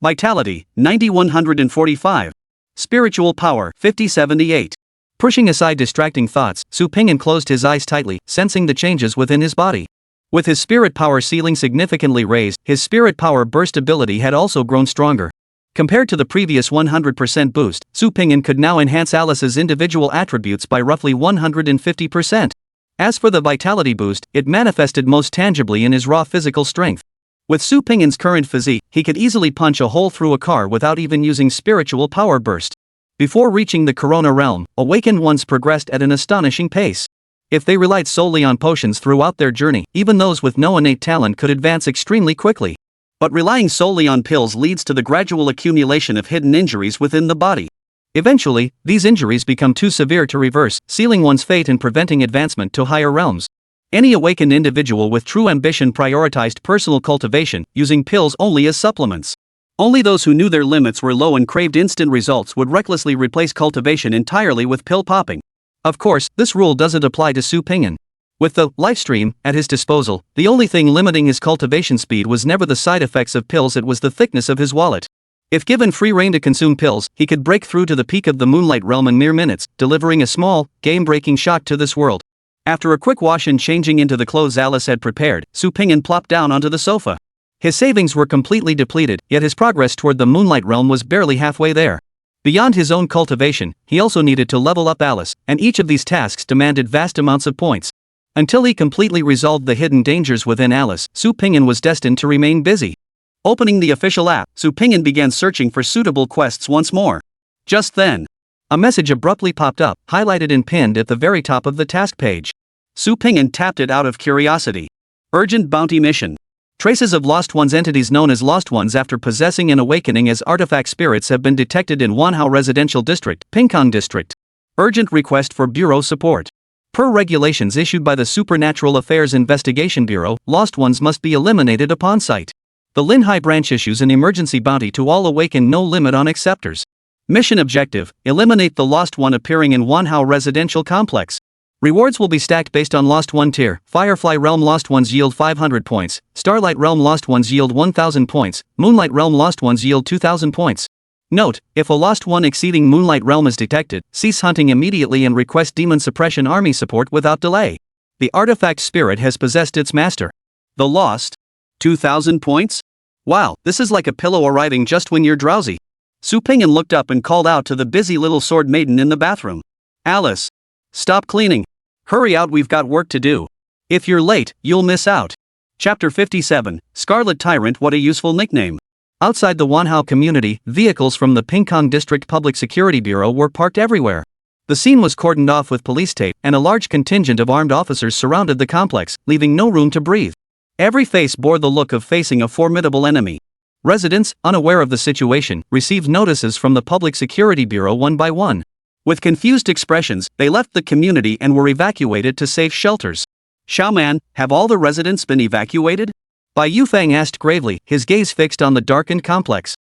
Vitality: 9145. Spiritual power: 5078. Pushing aside distracting thoughts, Su Ping'an closed his eyes tightly, sensing the changes within his body. With his spirit power ceiling significantly raised, his spirit power burst ability had also grown stronger. Compared to the previous 100% boost, Su Ping'an could now enhance Alice's individual attributes by roughly 150%. As for the vitality boost, it manifested most tangibly in his raw physical strength. With Su Ping'an's current physique, he could easily punch a hole through a car without even using spiritual power burst. Before reaching the Corona realm, awakened ones progressed at an astonishing pace. If they relied solely on potions throughout their journey, even those with no innate talent could advance extremely quickly. But relying solely on pills leads to the gradual accumulation of hidden injuries within the body. Eventually, these injuries become too severe to reverse, sealing one's fate and preventing advancement to higher realms. Any awakened individual with true ambition prioritized personal cultivation, using pills only as supplements. Only those who knew their limits were low and craved instant results would recklessly replace cultivation entirely with pill popping. Of course, this rule doesn't apply to Su Ping'an. With the life stream at his disposal, the only thing limiting his cultivation speed was never the side effects of pills, it was the thickness of his wallet. If given free rein to consume pills, he could break through to the peak of the Moonlight Realm in mere minutes, delivering a small, game-breaking shock to this world. After a quick wash and changing into the clothes Alice had prepared, Su Ping'an plopped down onto the sofa. His savings were completely depleted, yet his progress toward the Moonlight Realm was barely halfway there. Beyond his own cultivation, he also needed to level up Alice, and each of these tasks demanded vast amounts of points. Until he completely resolved the hidden dangers within Alice, Su Ping'an was destined to remain busy. Opening the official app, Su Ping'an began searching for suitable quests once more. Just then, a message abruptly popped up, highlighted and pinned at the very top of the task page. Su Ping'an tapped it out of curiosity. Urgent bounty mission. Traces of lost ones, entities known as lost ones after possessing and awakening as artifact spirits, have been detected in Wanhao Residential District, Pingkang District. Urgent request for bureau support. Per regulations issued by the Supernatural Affairs Investigation Bureau, lost ones must be eliminated upon sight. The Linhai branch issues an emergency bounty to all awakened, no limit on acceptors. Mission objective: eliminate the lost one appearing in Wanhao Residential Complex. Rewards will be stacked based on Lost One tier. Firefly Realm Lost Ones yield 500 points, Starlight Realm Lost Ones yield 1000 points, Moonlight Realm Lost Ones yield 2000 points. Note: if a Lost One exceeding Moonlight Realm is detected, cease hunting immediately and request Demon Suppression Army support without delay. The artifact spirit has possessed its master. The Lost? 2000 points? Wow, this is like a pillow arriving just when you're drowsy. Su Ping'an looked up and called out to the busy little sword maiden in the bathroom. Alice! Stop cleaning. Hurry out, we've got work to do. If you're late, you'll miss out. Chapter 57, Scarlet Tyrant. What a useful nickname. Outside the Wanhao community, vehicles from the Pingkang District Public Security Bureau were parked everywhere. The scene was cordoned off with police tape, and a large contingent of armed officers surrounded the complex, leaving no room to breathe. Every face bore the look of facing a formidable enemy. Residents, unaware of the situation, received notices from the Public Security Bureau one by one. With confused expressions, they left the community and were evacuated to safe shelters. Xiaoman, have all the residents been evacuated? Bai Yufeng asked gravely, his gaze fixed on the darkened complex.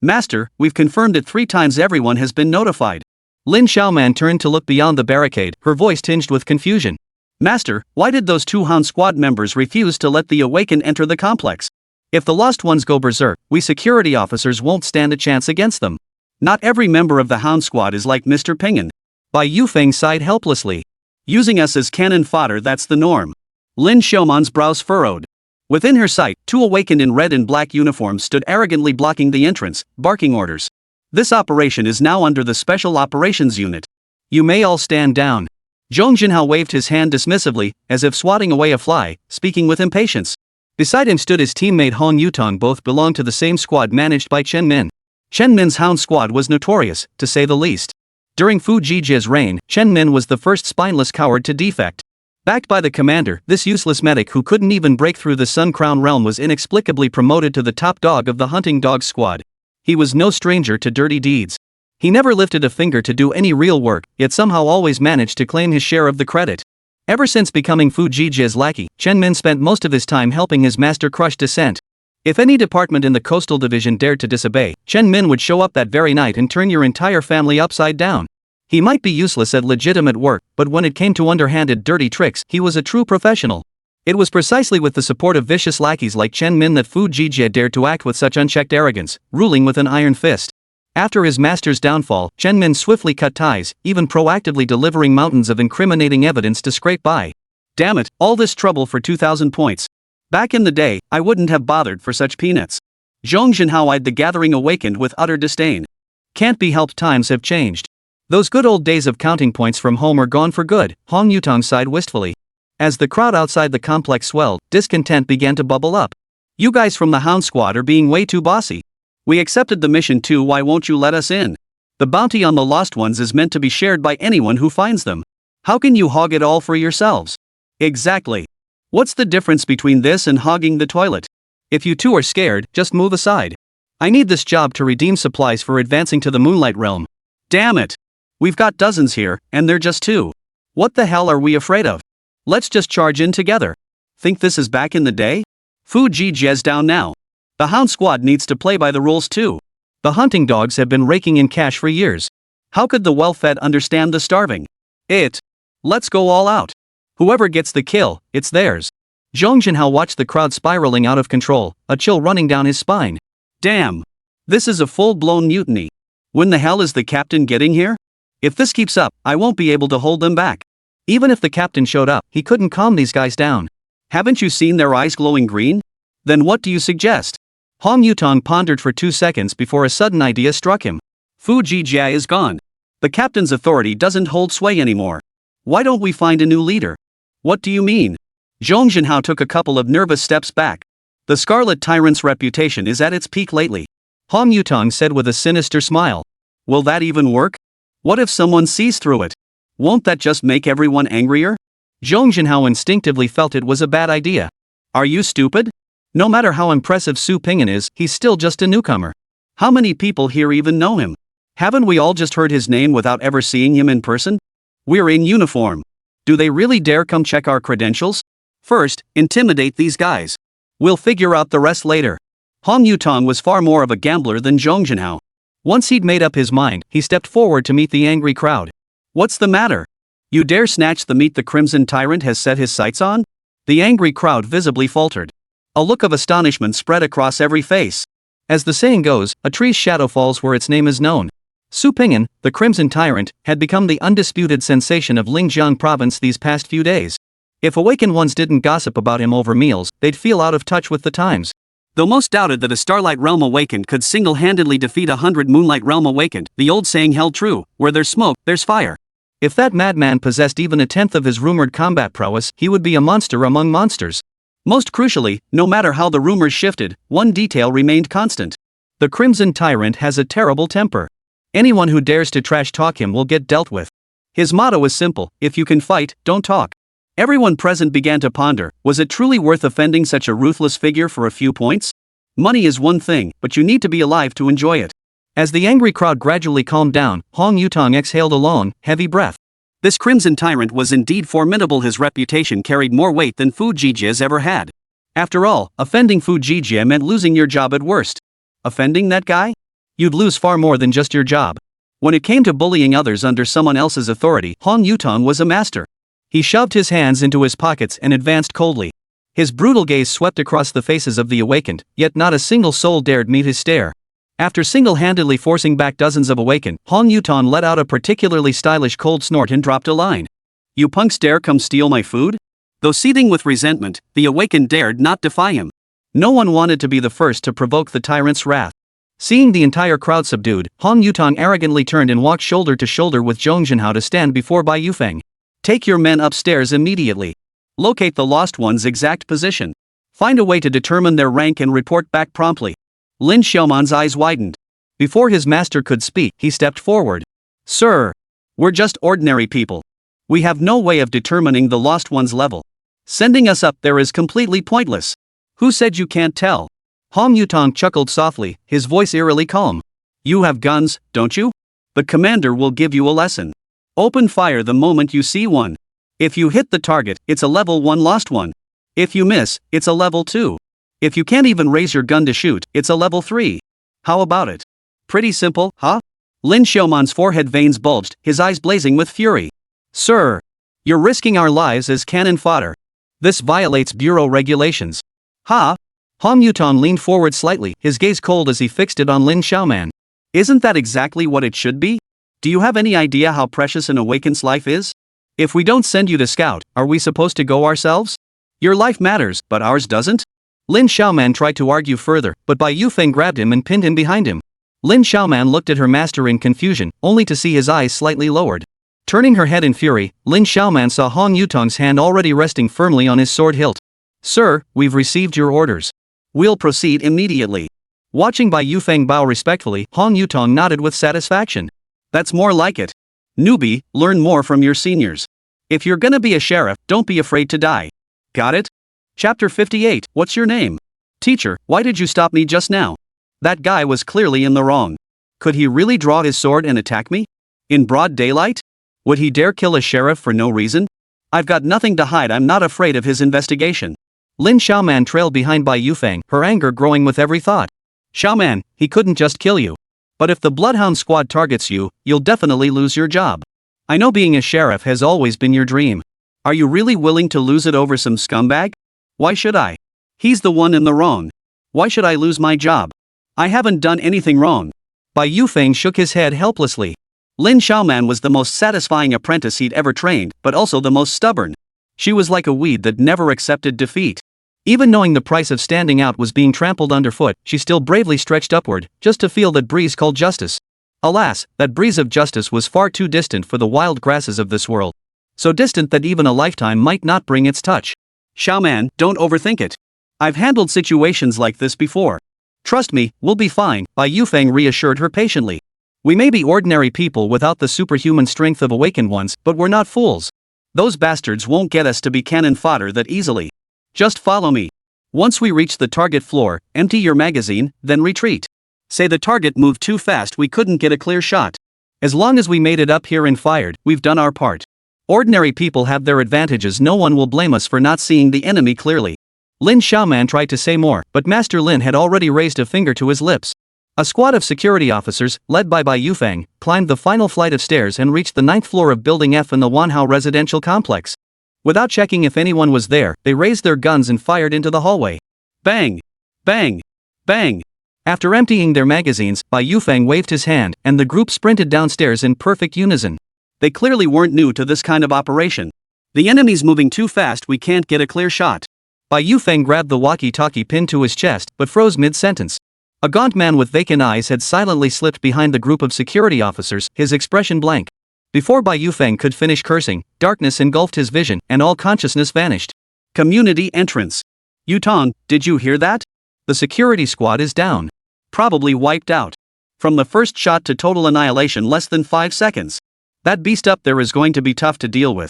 Master, we've confirmed it 3 times, everyone has been notified. Lin Xiaoman turned to look beyond the barricade, her voice tinged with confusion. Master, why did those 2 Hound Squad members refuse to let the Awakened enter the complex? If the Lost Ones go berserk, we security officers won't stand a chance against them. Not every member of the Hound Squad is like Mr. Ping'an. Bai Yufeng sighed helplessly. Using us as cannon fodder, that's the norm. Lin Xiaoman's brows furrowed. Within her sight, two awakened in red and black uniforms stood arrogantly blocking the entrance, barking orders. This operation is now under the Special Operations Unit. You may all stand down. Zhong Jinhao waved his hand dismissively, as if swatting away a fly, speaking with impatience. Beside him stood his teammate Hong Yutong. Both belonged to the same squad managed by Chen Min. Chen Min's Hound squad was notorious, to say the least. During Fu Jijia's reign, Chen Min was the first spineless coward to defect. Backed by the commander, this useless medic who couldn't even break through the Sun Crown realm was inexplicably promoted to the top dog of the hunting dog squad. He was no stranger to dirty deeds. He never lifted a finger to do any real work, yet somehow always managed to claim his share of the credit. Ever since becoming Fu Jijia's lackey, Chen Min spent most of his time helping his master crush dissent. If any department in the coastal division dared to disobey, Chen Min would show up that very night and turn your entire family upside down. He might be useless at legitimate work, but when it came to underhanded dirty tricks, he was a true professional. It was precisely with the support of vicious lackeys like Chen Min that Fu Jijia dared to act with such unchecked arrogance, ruling with an iron fist. After his master's downfall, Chen Min swiftly cut ties, even proactively delivering mountains of incriminating evidence to scrape by. Damn it, all this trouble for 2,000 points. Back in the day, I wouldn't have bothered for such peanuts. Zhong Jinhao eyed the gathering awakened with utter disdain. Can't be helped, times have changed. Those good old days of counting points from home are gone for good, Hong Yutong sighed wistfully. As the crowd outside the complex swelled, discontent began to bubble up. You guys from the Hound Squad are being way too bossy. We accepted the mission too, why won't you let us in? The bounty on the lost ones is meant to be shared by anyone who finds them. How can you hog it all for yourselves? Exactly. What's the difference between this and hogging the toilet? If you two are scared, just move aside. I need this job to redeem supplies for advancing to the Moonlight Realm. Damn it! We've got dozens here, and they're just two. What the hell are we afraid of? Let's just charge in together. Think this is back in the day? Fu Jijia's down now. The Hound Squad needs to play by the rules too. The hunting dogs have been raking in cash for years. How could the well-fed understand the starving? Let's go all out. Whoever gets the kill, it's theirs. Zhong Jinhao watched the crowd spiraling out of control, a chill running down his spine. Damn! This is a full-blown mutiny. When the hell is the captain getting here? If this keeps up, I won't be able to hold them back. Even if the captain showed up, he couldn't calm these guys down. Haven't you seen their eyes glowing green? Then what do you suggest? Hong Yutong pondered for 2 seconds before a sudden idea struck him. Fu Jijia is gone. The captain's authority doesn't hold sway anymore. Why don't we find a new leader? What do you mean? Zhong Jinhao took a couple of nervous steps back. The Scarlet Tyrant's reputation is at its peak lately. Hong Yutong said with a sinister smile. Will that even work? What if someone sees through it? Won't that just make everyone angrier? Zhong Jinhao instinctively felt it was a bad idea. Are you stupid? No matter how impressive Su Ping'an is, he's still just a newcomer. How many people here even know him? Haven't we all just heard his name without ever seeing him in person? We're in uniform. Do they really dare come check our credentials? First, intimidate these guys. We'll figure out the rest later. Hong Yutong was far more of a gambler than Zhong Jinhao. Once he'd made up his mind, he stepped forward to meet the angry crowd. What's the matter? You dare snatch the meat the Crimson Tyrant has set his sights on? The angry crowd visibly faltered. A look of astonishment spread across every face. As the saying goes, a tree's shadow falls where its name is known. Su Ping'an, the Crimson Tyrant, had become the undisputed sensation of Lingjiang province these past few days. If awakened ones didn't gossip about him over meals, they'd feel out of touch with the times. Though most doubted that a Starlight Realm Awakened could single-handedly defeat 100 Moonlight Realm Awakened, the old saying held true, where there's smoke, there's fire. If that madman possessed even a tenth of his rumored combat prowess, he would be a monster among monsters. Most crucially, no matter how the rumors shifted, one detail remained constant. The Crimson Tyrant has a terrible temper. Anyone who dares to trash-talk him will get dealt with. His motto is simple: if you can fight, don't talk. Everyone present began to ponder, was it truly worth offending such a ruthless figure for a few points? Money is one thing, but you need to be alive to enjoy it. As the angry crowd gradually calmed down, Hong Yutong exhaled a long, heavy breath. This Crimson Tyrant was indeed formidable. His reputation carried more weight than Fu Jijia's ever had. After all, offending Fu Jijia meant losing your job at worst. Offending that guy? You'd lose far more than just your job. When it came to bullying others under someone else's authority, Hong Yutong was a master. He shoved his hands into his pockets and advanced coldly. His brutal gaze swept across the faces of the awakened, yet not a single soul dared meet his stare. After single-handedly forcing back dozens of awakened, Hong Yutong let out a particularly stylish cold snort and dropped a line. You punks dare come steal my food? Though seething with resentment, the awakened dared not defy him. No one wanted to be the first to provoke the tyrant's wrath. Seeing the entire crowd subdued, Hong Yutong arrogantly turned and walked shoulder to shoulder with Zhong Jinhao to stand before Bai Yufeng. Take your men upstairs immediately. Locate the lost one's exact position. Find a way to determine their rank and report back promptly. Lin Xiaoman's eyes widened. Before his master could speak, he stepped forward. Sir, we're just ordinary people. We have no way of determining the lost one's level. Sending us up there is completely pointless. Who said you can't tell? Hong Yutong chuckled softly, his voice eerily calm. You have guns, don't you? The commander will give you a lesson. Open fire the moment you see one. If you hit the target, it's a level 1 lost one. If you miss, it's a level 2. If you can't even raise your gun to shoot, it's a level 3. How about it? Pretty simple, huh? Lin Xiaoman's forehead veins bulged, his eyes blazing with fury. Sir, you're risking our lives as cannon fodder. This violates bureau regulations. Ha! Hong Yutong leaned forward slightly, his gaze cold as he fixed it on Lin Xiaoman. Isn't that exactly what it should be? Do you have any idea how precious an awakened's life is? If we don't send you to scout, are we supposed to go ourselves? Your life matters, but ours doesn't? Lin Xiaoman tried to argue further, but Bai Yufeng grabbed him and pinned him behind him. Lin Xiaoman looked at her master in confusion, only to see his eyes slightly lowered. Turning her head in fury, Lin Xiaoman saw Hong Yutong's hand already resting firmly on his sword hilt. Sir, we've received your orders. We'll proceed immediately. Watching Bai Yufeng bow respectfully, Hong Yutong nodded with satisfaction. That's more like it. Newbie, learn more from your seniors. If you're gonna be a sheriff, don't be afraid to die. Got it? Chapter 58, what's your name? Teacher, why did you stop me just now? That guy was clearly in the wrong. Could he really draw his sword and attack me? In broad daylight? Would he dare kill a sheriff for no reason? I've got nothing to hide, I'm not afraid of his investigation. Lin Xiaoman trailed behind Bai Yufeng, her anger growing with every thought. Xiaoman, he couldn't just kill you. But if the Bloodhound squad targets you, you'll definitely lose your job. I know being a sheriff has always been your dream. Are you really willing to lose it over some scumbag? Why should I? He's the one in the wrong. Why should I lose my job? I haven't done anything wrong. Bai Yufeng shook his head helplessly. Lin Xiaoman was the most satisfying apprentice he'd ever trained, but also the most stubborn. She was like a weed that never accepted defeat. Even knowing the price of standing out was being trampled underfoot, she still bravely stretched upward, just to feel that breeze called justice. Alas, that breeze of justice was far too distant for the wild grasses of this world. So distant that even a lifetime might not bring its touch. Xiaoman, don't overthink it. I've handled situations like this before. Trust me, we'll be fine, Bai Yufeng reassured her patiently. We may be ordinary people without the superhuman strength of awakened ones, but we're not fools. Those bastards won't get us to be cannon fodder that easily. Just follow me. Once we reach the target floor, empty your magazine, then retreat. Say the target moved too fast, we couldn't get a clear shot. As long as we made it up here and fired, we've done our part. Ordinary people have their advantages, no one will blame us for not seeing the enemy clearly. Lin Xiaoman tried to say more, but Master Lin had already raised a finger to his lips. A squad of security officers, led by Bai Yufeng, climbed the final flight of stairs and reached the 9th floor of Building F in the Wanhao residential complex. Without checking if anyone was there, they raised their guns and fired into the hallway. Bang! Bang! Bang! After emptying their magazines, Bai Yufeng waved his hand, and the group sprinted downstairs in perfect unison. They clearly weren't new to this kind of operation. The enemy's moving too fast, we can't get a clear shot. Bai Yufeng grabbed the walkie-talkie pinned to his chest, but froze mid-sentence. A gaunt man with vacant eyes had silently slipped behind the group of security officers, his expression blank. Before Bai Yufeng could finish cursing, darkness engulfed his vision, and all consciousness vanished. Community entrance. Yutong, did you hear that? The security squad is down. Probably wiped out. From the first shot to total annihilation, less than 5 seconds. That beast up there is going to be tough to deal with.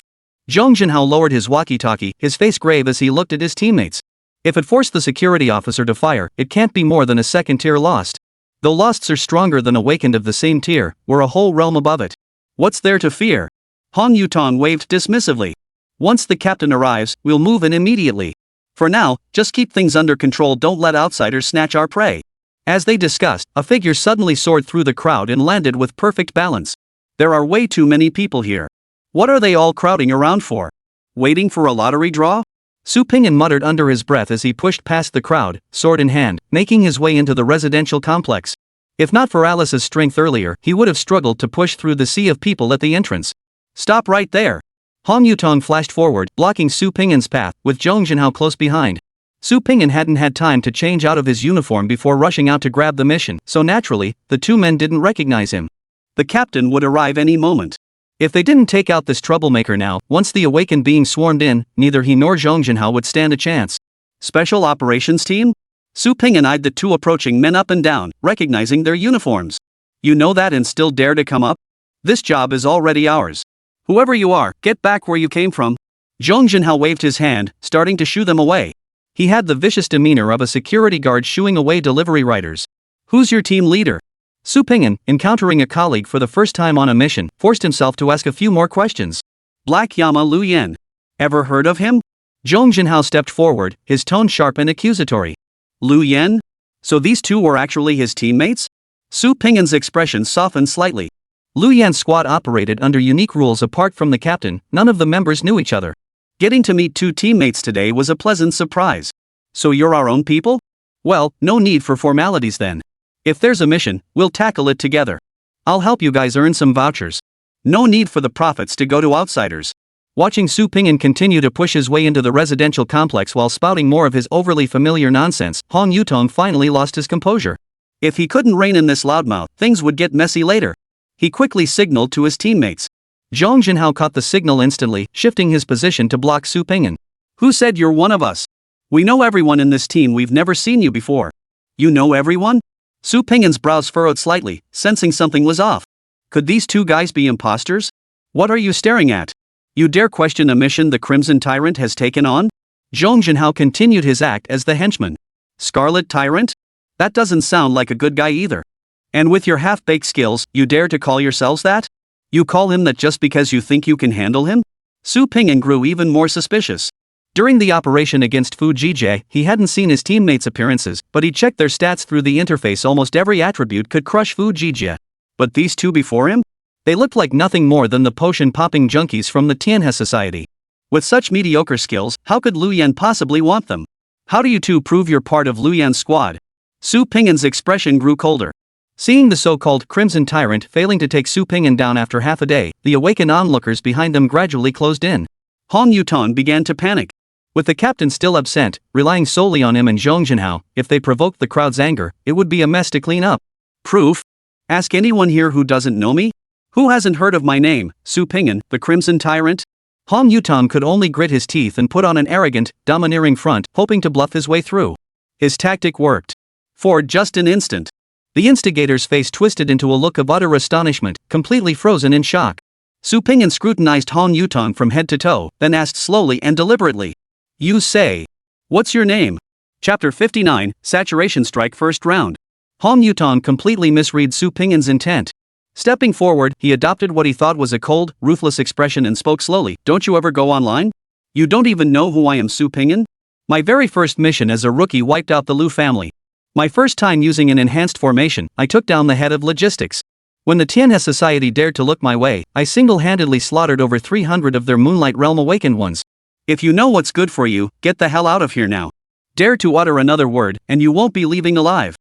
Zhong Jinhao lowered his walkie-talkie, his face grave as he looked at his teammates. If it forced the security officer to fire, it can't be more than a second tier lost. Though losts are stronger than awakened of the same tier, we're a whole realm above it. What's there to fear? Hong Yutong waved dismissively. Once the captain arrives, we'll move in immediately. For now, just keep things under control, don't let outsiders snatch our prey. As they discussed, a figure suddenly soared through the crowd and landed with perfect balance. There are way too many people here. What are they all crowding around for? Waiting for a lottery draw? Su Ping'an muttered under his breath as he pushed past the crowd, sword in hand, making his way into the residential complex. If not for Alice's strength earlier, he would have struggled to push through the sea of people at the entrance. Stop right there! Hong Yutong flashed forward, blocking Su Ping'an's path, with Zhong Jinhao close behind. Su Ping'an hadn't had time to change out of his uniform before rushing out to grab the mission, so naturally, the two men didn't recognize him. The captain would arrive any moment. If they didn't take out this troublemaker now, once the awakened being swarmed in, neither he nor Zhong Jinhao would stand a chance. Special operations team? Su Ping'an eyed the two approaching men up and down, recognizing their uniforms. You know that and still dare to come up? This job is already ours. Whoever you are, get back where you came from. Zhong Jinhao waved his hand, starting to shoo them away. He had the vicious demeanor of a security guard shooing away delivery riders. Who's your team leader? Su Ping'an, encountering a colleague for the first time on a mission, forced himself to ask a few more questions. Black Yama Lu Yen. Ever heard of him? Zhong Jinhao stepped forward, his tone sharp and accusatory. Lu Yen? So these two were actually his teammates? Su Ping'an's expression softened slightly. Lu Yan's squad operated under unique rules apart from the captain, none of the members knew each other. Getting to meet two teammates today was a pleasant surprise. So you're our own people? Well, no need for formalities then. If there's a mission, we'll tackle it together. I'll help you guys earn some vouchers. No need for the profits to go to outsiders. Watching Su Ping'an continue to push his way into the residential complex while spouting more of his overly familiar nonsense, Hong Yutong finally lost his composure. If he couldn't rein in this loudmouth, things would get messy later. He quickly signaled to his teammates. Zhong Jinhao caught the signal instantly, shifting his position to block Su Ping'an. Who said you're one of us? We know everyone in this team, we've never seen you before. You know everyone? Su Ping'an's brows furrowed slightly, sensing something was off. Could these two guys be imposters? What are you staring at? You dare question a mission the Crimson Tyrant has taken on? Zhong Jinhao continued his act as the henchman. Scarlet Tyrant? That doesn't sound like a good guy either. And with your half-baked skills, you dare to call yourselves that? You call him that just because you think you can handle him? Su Ping'an grew even more suspicious. During the operation against Fu Jie, he hadn't seen his teammates' appearances, but he checked their stats through the interface. Almost every attribute could crush Fu Jie. But these two before him? They looked like nothing more than the potion-popping junkies from the Tianhe Society. With such mediocre skills, how could Lu Yan possibly want them? How do you two prove you're part of Lu Yan's squad? Su Ping'an's expression grew colder. Seeing the so-called Crimson Tyrant failing to take Su Ping'an down after half a day, the awakened onlookers behind them gradually closed in. Hong Yutong began to panic. With the captain still absent, relying solely on him and Zhong Jinhao, if they provoked the crowd's anger, it would be a mess to clean up. Proof? Ask anyone here who doesn't know me? Who hasn't heard of my name, Su Ping'an, the Crimson Tyrant? Hong Yutong could only grit his teeth and put on an arrogant, domineering front, hoping to bluff his way through. His tactic worked. For just an instant, the instigator's face twisted into a look of utter astonishment, completely frozen in shock. Su Ping'an scrutinized Hong Yutong from head to toe, then asked slowly and deliberately. You say. What's your name? Chapter 59, Saturation Strike First Round. Hong Yutong completely misread Su Ping'an's intent. Stepping forward, he adopted what he thought was a cold, ruthless expression and spoke slowly. Don't you ever go online? You don't even know who I am, Su Ping'an? My very first mission as a rookie wiped out the Lu family. My first time using an enhanced formation, I took down the head of logistics. When the Tianhe Society dared to look my way, I single-handedly slaughtered over 300 of their Moonlight Realm awakened ones. If you know what's good for you, get the hell out of here now. Dare to utter another word, and you won't be leaving alive.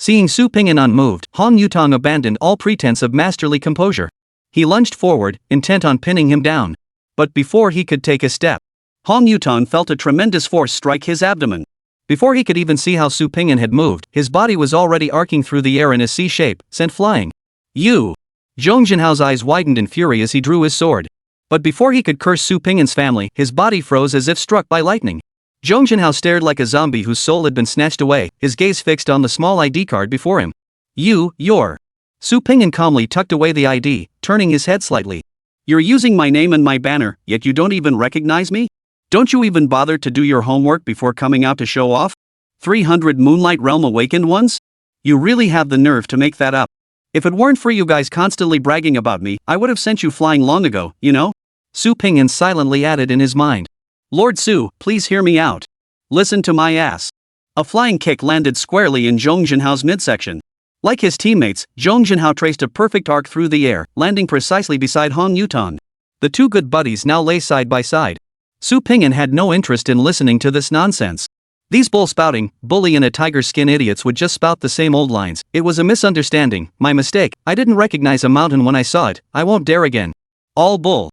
Seeing Su Ping'an unmoved, Hong Yutong abandoned all pretense of masterly composure. He lunged forward, intent on pinning him down. But before he could take a step, Hong Yutong felt a tremendous force strike his abdomen. Before he could even see how Su Ping'an had moved, his body was already arcing through the air in a C shape, sent flying. You! Zhong Jinhao's eyes widened in fury as he drew his sword. But before he could curse Su Ping'an's family, his body froze as if struck by lightning. Zhong Jinhao stared like a zombie whose soul had been snatched away, his gaze fixed on the small ID card before him. You're. Su Ping'an calmly tucked away the ID, turning his head slightly. You're using my name and my banner, yet you don't even recognize me? Don't you even bother to do your homework before coming out to show off? 300 Moonlight Realm awakened ones? You really have the nerve to make that up. If it weren't for you guys constantly bragging about me, I would have sent you flying long ago, you know? Su Ping'an silently added in his mind. Lord Su, please hear me out. Listen to my ass. A flying kick landed squarely in Zhong Jinhao's midsection. Like his teammates, Zhong Jinhao traced a perfect arc through the air, landing precisely beside Hong Yutong. The two good buddies now lay side by side. Su Ping'an had no interest in listening to this nonsense. These bull-spouting, bully in a tiger skin idiots would just spout the same old lines. It was a misunderstanding, my mistake, I didn't recognize a mountain when I saw it, I won't dare again. All bull.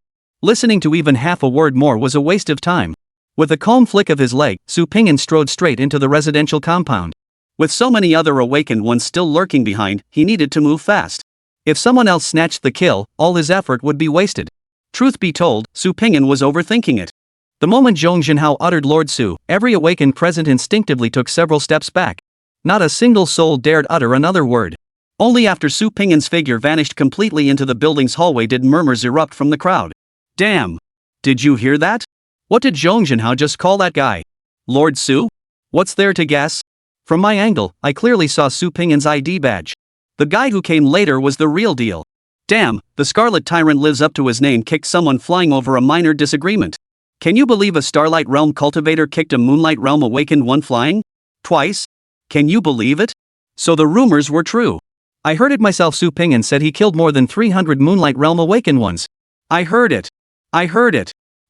Listening to even half a word more was a waste of time. With a calm flick of his leg, Su Pingyan strode straight into the residential compound. With so many other awakened ones still lurking behind, he needed to move fast. If someone else snatched the kill, all his effort would be wasted. Truth be told, Su Pingyan was overthinking it. The moment Zhong Jinhao uttered Lord Su, every awakened present instinctively took several steps back. Not a single soul dared utter another word. Only after Su Pingyan's figure vanished completely into the building's hallway did murmurs erupt from the crowd. Damn! Did you hear that? What did Zhong Jinhao just call that guy? Lord Su? What's there to guess? From my angle, I clearly saw Su Pingyan's ID badge. The guy who came later was the real deal. Damn, the Scarlet Tyrant lives up to his name, kicked someone flying over a minor disagreement. Can you believe a Starlight Realm cultivator kicked a Moonlight Realm awakened one flying? Twice? Can you believe it? So the rumors were true. I heard it myself. Su Pingyan said he killed more than 300 Moonlight Realm awakened ones. I heard it.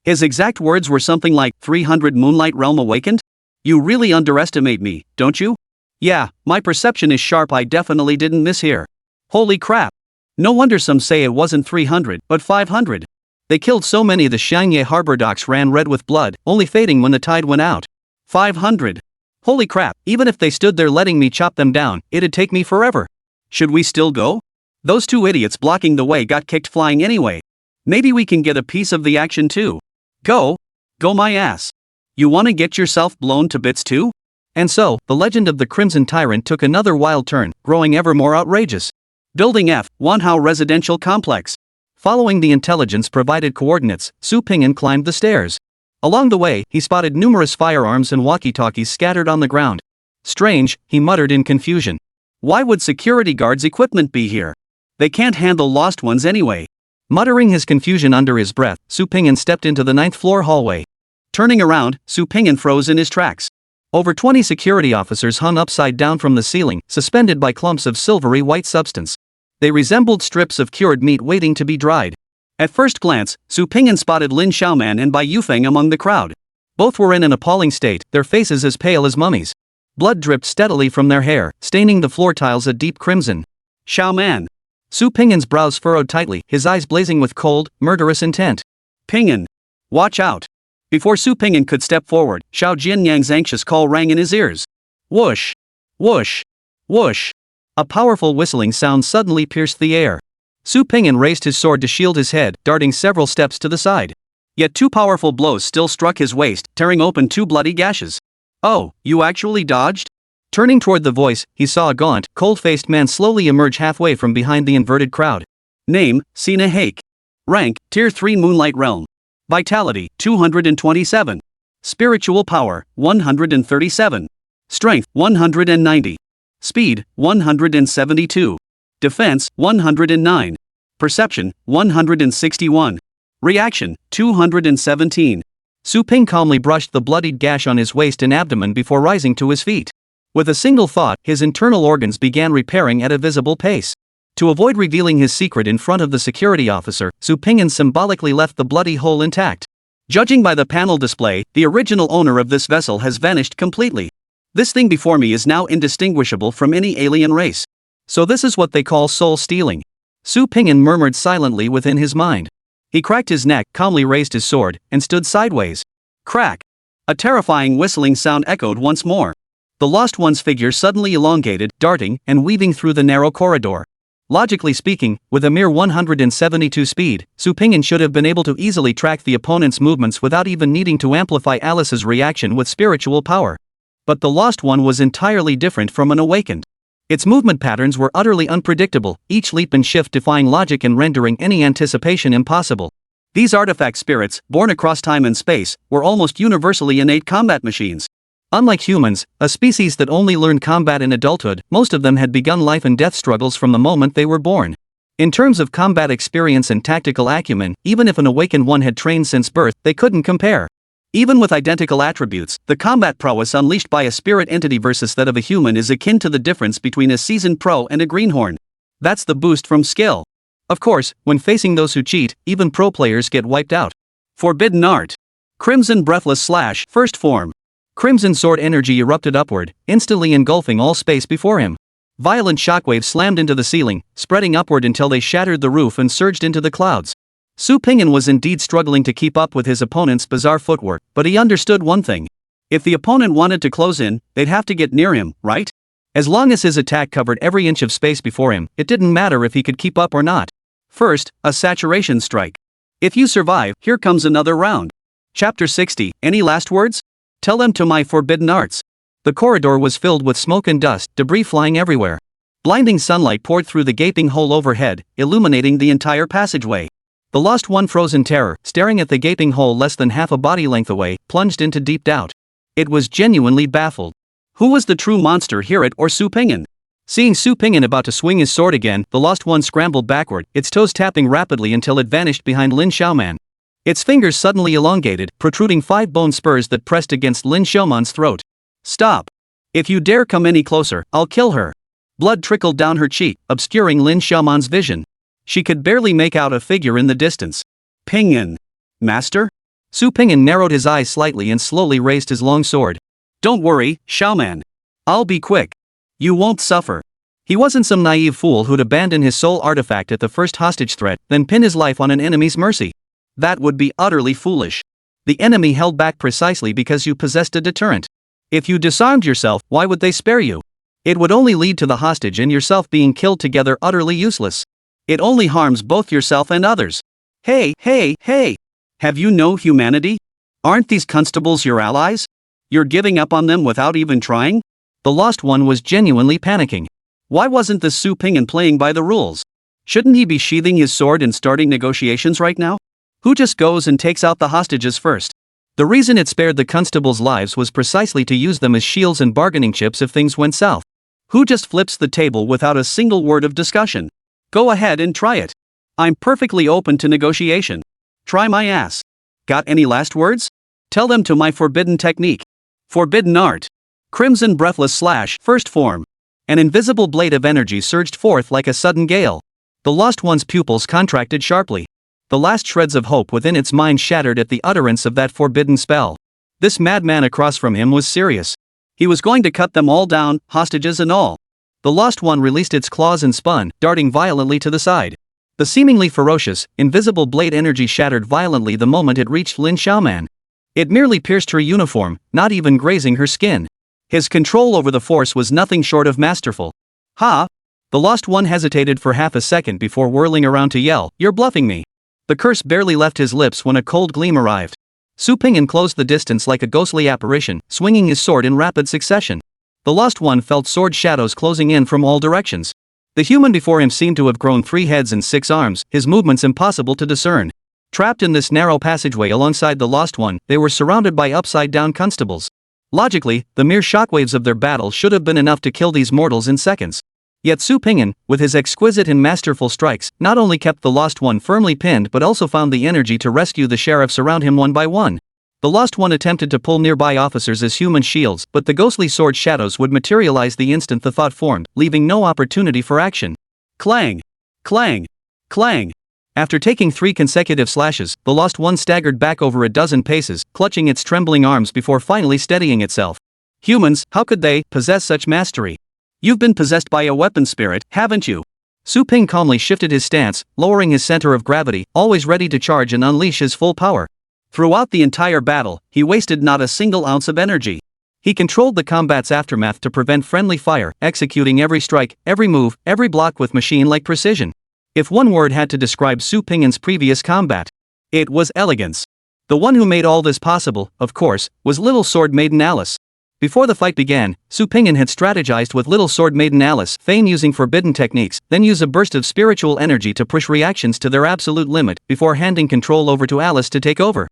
His exact words were something like, 300 Moonlight Realm awakened? You really underestimate me, don't you? Yeah, my perception is sharp. I definitely didn't mishear. Holy crap. No wonder some say it wasn't 300, but 500. They killed so many the Xianye harbor docks ran red with blood, only fading when the tide went out. 500. Holy crap, even if they stood there letting me chop them down, it'd take me forever. Should we still go? Those two idiots blocking the way got kicked flying anyway. Maybe we can get a piece of the action too. Go my ass. You wanna get yourself blown to bits too? And so, the legend of the Crimson Tyrant took another wild turn, growing ever more outrageous. Building F, Wanhao Residential Complex. Following the intelligence-provided coordinates, Su Pingyan climbed the stairs. Along the way, he spotted numerous firearms and walkie-talkies scattered on the ground. Strange, he muttered in confusion. Why would security guards' equipment be here? They can't handle lost ones anyway. Muttering his confusion under his breath, Su Pingyan stepped into the 9th floor hallway. Turning around, Su Pingyan froze in his tracks. Over 20 security officers hung upside down from the ceiling, suspended by clumps of silvery white substance. They resembled strips of cured meat waiting to be dried. At first glance, Su Pingyan spotted Lin Xiaoman and Bai Yufeng among the crowd. Both were in an appalling state, their faces as pale as mummies. Blood dripped steadily from their hair, staining the floor tiles a deep crimson. Xiaoman. Su Pingyan's brows furrowed tightly, his eyes blazing with cold, murderous intent. Pingyan. Watch out. Before Su Pingyan could step forward, Xiao Jianyang's anxious call rang in his ears. Whoosh. Whoosh. Whoosh. A powerful whistling sound suddenly pierced the air. Su Pingyan raised his sword to shield his head, darting several steps to the side. Yet two powerful blows still struck his waist, tearing open two bloody gashes. Oh, you actually dodged? Turning toward the voice, he saw a gaunt, cold-faced man slowly emerge halfway from behind the inverted crowd. Name, Sina Hake. Rank, Tier 3 Moonlight Realm. Vitality, 227. Spiritual power, 137. Strength, 190. Speed, 172. Defense, 109. Perception, 161. Reaction, 217. Su Ping calmly brushed the bloodied gash on his waist and abdomen before rising to his feet. With a single thought, his internal organs began repairing at a visible pace. To avoid revealing his secret in front of the security officer, Su Pingyan symbolically left the bloody hole intact. Judging by the panel display, the original owner of this vessel has vanished completely. This thing before me is now indistinguishable from any alien race. So this is what they call soul stealing. Su Pingyan murmured silently within his mind. He cracked his neck, calmly raised his sword, and stood sideways. Crack! A terrifying whistling sound echoed once more. The Lost One's figure suddenly elongated, darting, and weaving through the narrow corridor. Logically speaking, with a mere 172 speed, Su Pingyan should have been able to easily track the opponent's movements without even needing to amplify Alice's reaction with spiritual power. But the Lost One was entirely different from an awakened. Its movement patterns were utterly unpredictable, each leap and shift defying logic and rendering any anticipation impossible. These artifact spirits, born across time and space, were almost universally innate combat machines. Unlike humans, a species that only learned combat in adulthood, most of them had begun life and death struggles from the moment they were born. In terms of combat experience and tactical acumen, even if an awakened one had trained since birth, they couldn't compare. Even with identical attributes, the combat prowess unleashed by a spirit entity versus that of a human is akin to the difference between a seasoned pro and a greenhorn. That's the boost from skill. Of course, when facing those who cheat, even pro players get wiped out. Forbidden Art. Crimson Breathless Slash, First Form. Crimson Sword energy erupted upward, instantly engulfing all space before him. Violent shockwaves slammed into the ceiling, spreading upward until they shattered the roof and surged into the clouds. Su Ping'an was indeed struggling to keep up with his opponent's bizarre footwork, but he understood one thing. If the opponent wanted to close in, they'd have to get near him, right? As long as his attack covered every inch of space before him, it didn't matter if he could keep up or not. First, a saturation strike. If you survive, here comes another round. Chapter 60, any last words? Tell them to my forbidden arts. The corridor was filled with smoke and dust, debris flying everywhere. Blinding sunlight poured through the gaping hole overhead, illuminating the entire passageway. The Lost One froze in terror, staring at the gaping hole less than half a body length away, plunged into deep doubt. It was genuinely baffled. Who was the true monster here, it or Su Ping'an? Seeing Su Ping'an about to swing his sword again, the Lost One scrambled backward, its toes tapping rapidly until it vanished behind Lin Xiaoman. Its fingers suddenly elongated, protruding 5 bone spurs that pressed against Lin Xiaoman's throat. Stop! If you dare come any closer, I'll kill her. Blood trickled down her cheek, obscuring Lin Xiaoman's vision. She could barely make out a figure in the distance. Ping'an. Master? Su Ping'an narrowed his eyes slightly and slowly raised his long sword. Don't worry, Xiaoman. I'll be quick. You won't suffer. He wasn't some naive fool who'd abandon his soul artifact at the first hostage threat, then pin his life on an enemy's mercy. That would be utterly foolish. The enemy held back precisely because you possessed a deterrent. If you disarmed yourself, why would they spare you? It would only lead to the hostage and yourself being killed together, utterly useless. It only harms both yourself and others. Hey! Have you no humanity? Aren't these constables your allies? You're giving up on them without even trying? The Lost One was genuinely panicking. Why wasn't the Su Ping'an playing by the rules? Shouldn't he be sheathing his sword and starting negotiations right now? Who just goes and takes out the hostages first? The reason it spared the constables' lives was precisely to use them as shields and bargaining chips if things went south. Who just flips the table without a single word of discussion? Go ahead and try it. I'm perfectly open to negotiation. Try my ass. Got any last words? Tell them to my forbidden technique. Forbidden art. Crimson breathless slash, first form. An invisible blade of energy surged forth like a sudden gale. The Lost One's pupils contracted sharply. The last shreds of hope within its mind shattered at the utterance of that forbidden spell. This madman across from him was serious. He was going to cut them all down, hostages and all. The Lost One released its claws and spun, darting violently to the side. The seemingly ferocious, invisible blade energy shattered violently the moment it reached Lin Xiaoman. It merely pierced her uniform, not even grazing her skin. His control over the force was nothing short of masterful. Ha! The Lost One hesitated for half a second before whirling around to yell, "You're bluffing me!" The curse barely left his lips when a cold gleam arrived. Su Ping'an closed the distance like a ghostly apparition, swinging his sword in rapid succession. The Lost One felt sword shadows closing in from all directions. The human before him seemed to have grown 3 heads and 6 arms, his movements impossible to discern. Trapped in this narrow passageway alongside the Lost One, they were surrounded by upside-down constables. Logically, the mere shockwaves of their battle should have been enough to kill these mortals in seconds. Yet Su Ping'an, with his exquisite and masterful strikes, not only kept the Lost One firmly pinned but also found the energy to rescue the sheriffs around him one by one. The Lost One attempted to pull nearby officers as human shields, but the ghostly sword shadows would materialize the instant the thought formed, leaving no opportunity for action. Clang! Clang! Clang! After taking 3 consecutive slashes, the Lost One staggered back over a dozen paces, clutching its trembling arms before finally steadying itself. Humans, how could they possess such mastery? You've been possessed by a weapon spirit, haven't you? Su Ping calmly shifted his stance, lowering his center of gravity, always ready to charge and unleash his full power. Throughout the entire battle, he wasted not a single ounce of energy. He controlled the combat's aftermath to prevent friendly fire, executing every strike, every move, every block with machine-like precision. If one word had to describe Su Ping'an's previous combat, it was elegance. The one who made all this possible, of course, was Little Sword Maiden Alice. Before the fight began, Su Ping'an had strategized with Little Sword Maiden Alice, feign using forbidden techniques, then use a burst of spiritual energy to push reactions to their absolute limit, before handing control over to Alice to take over.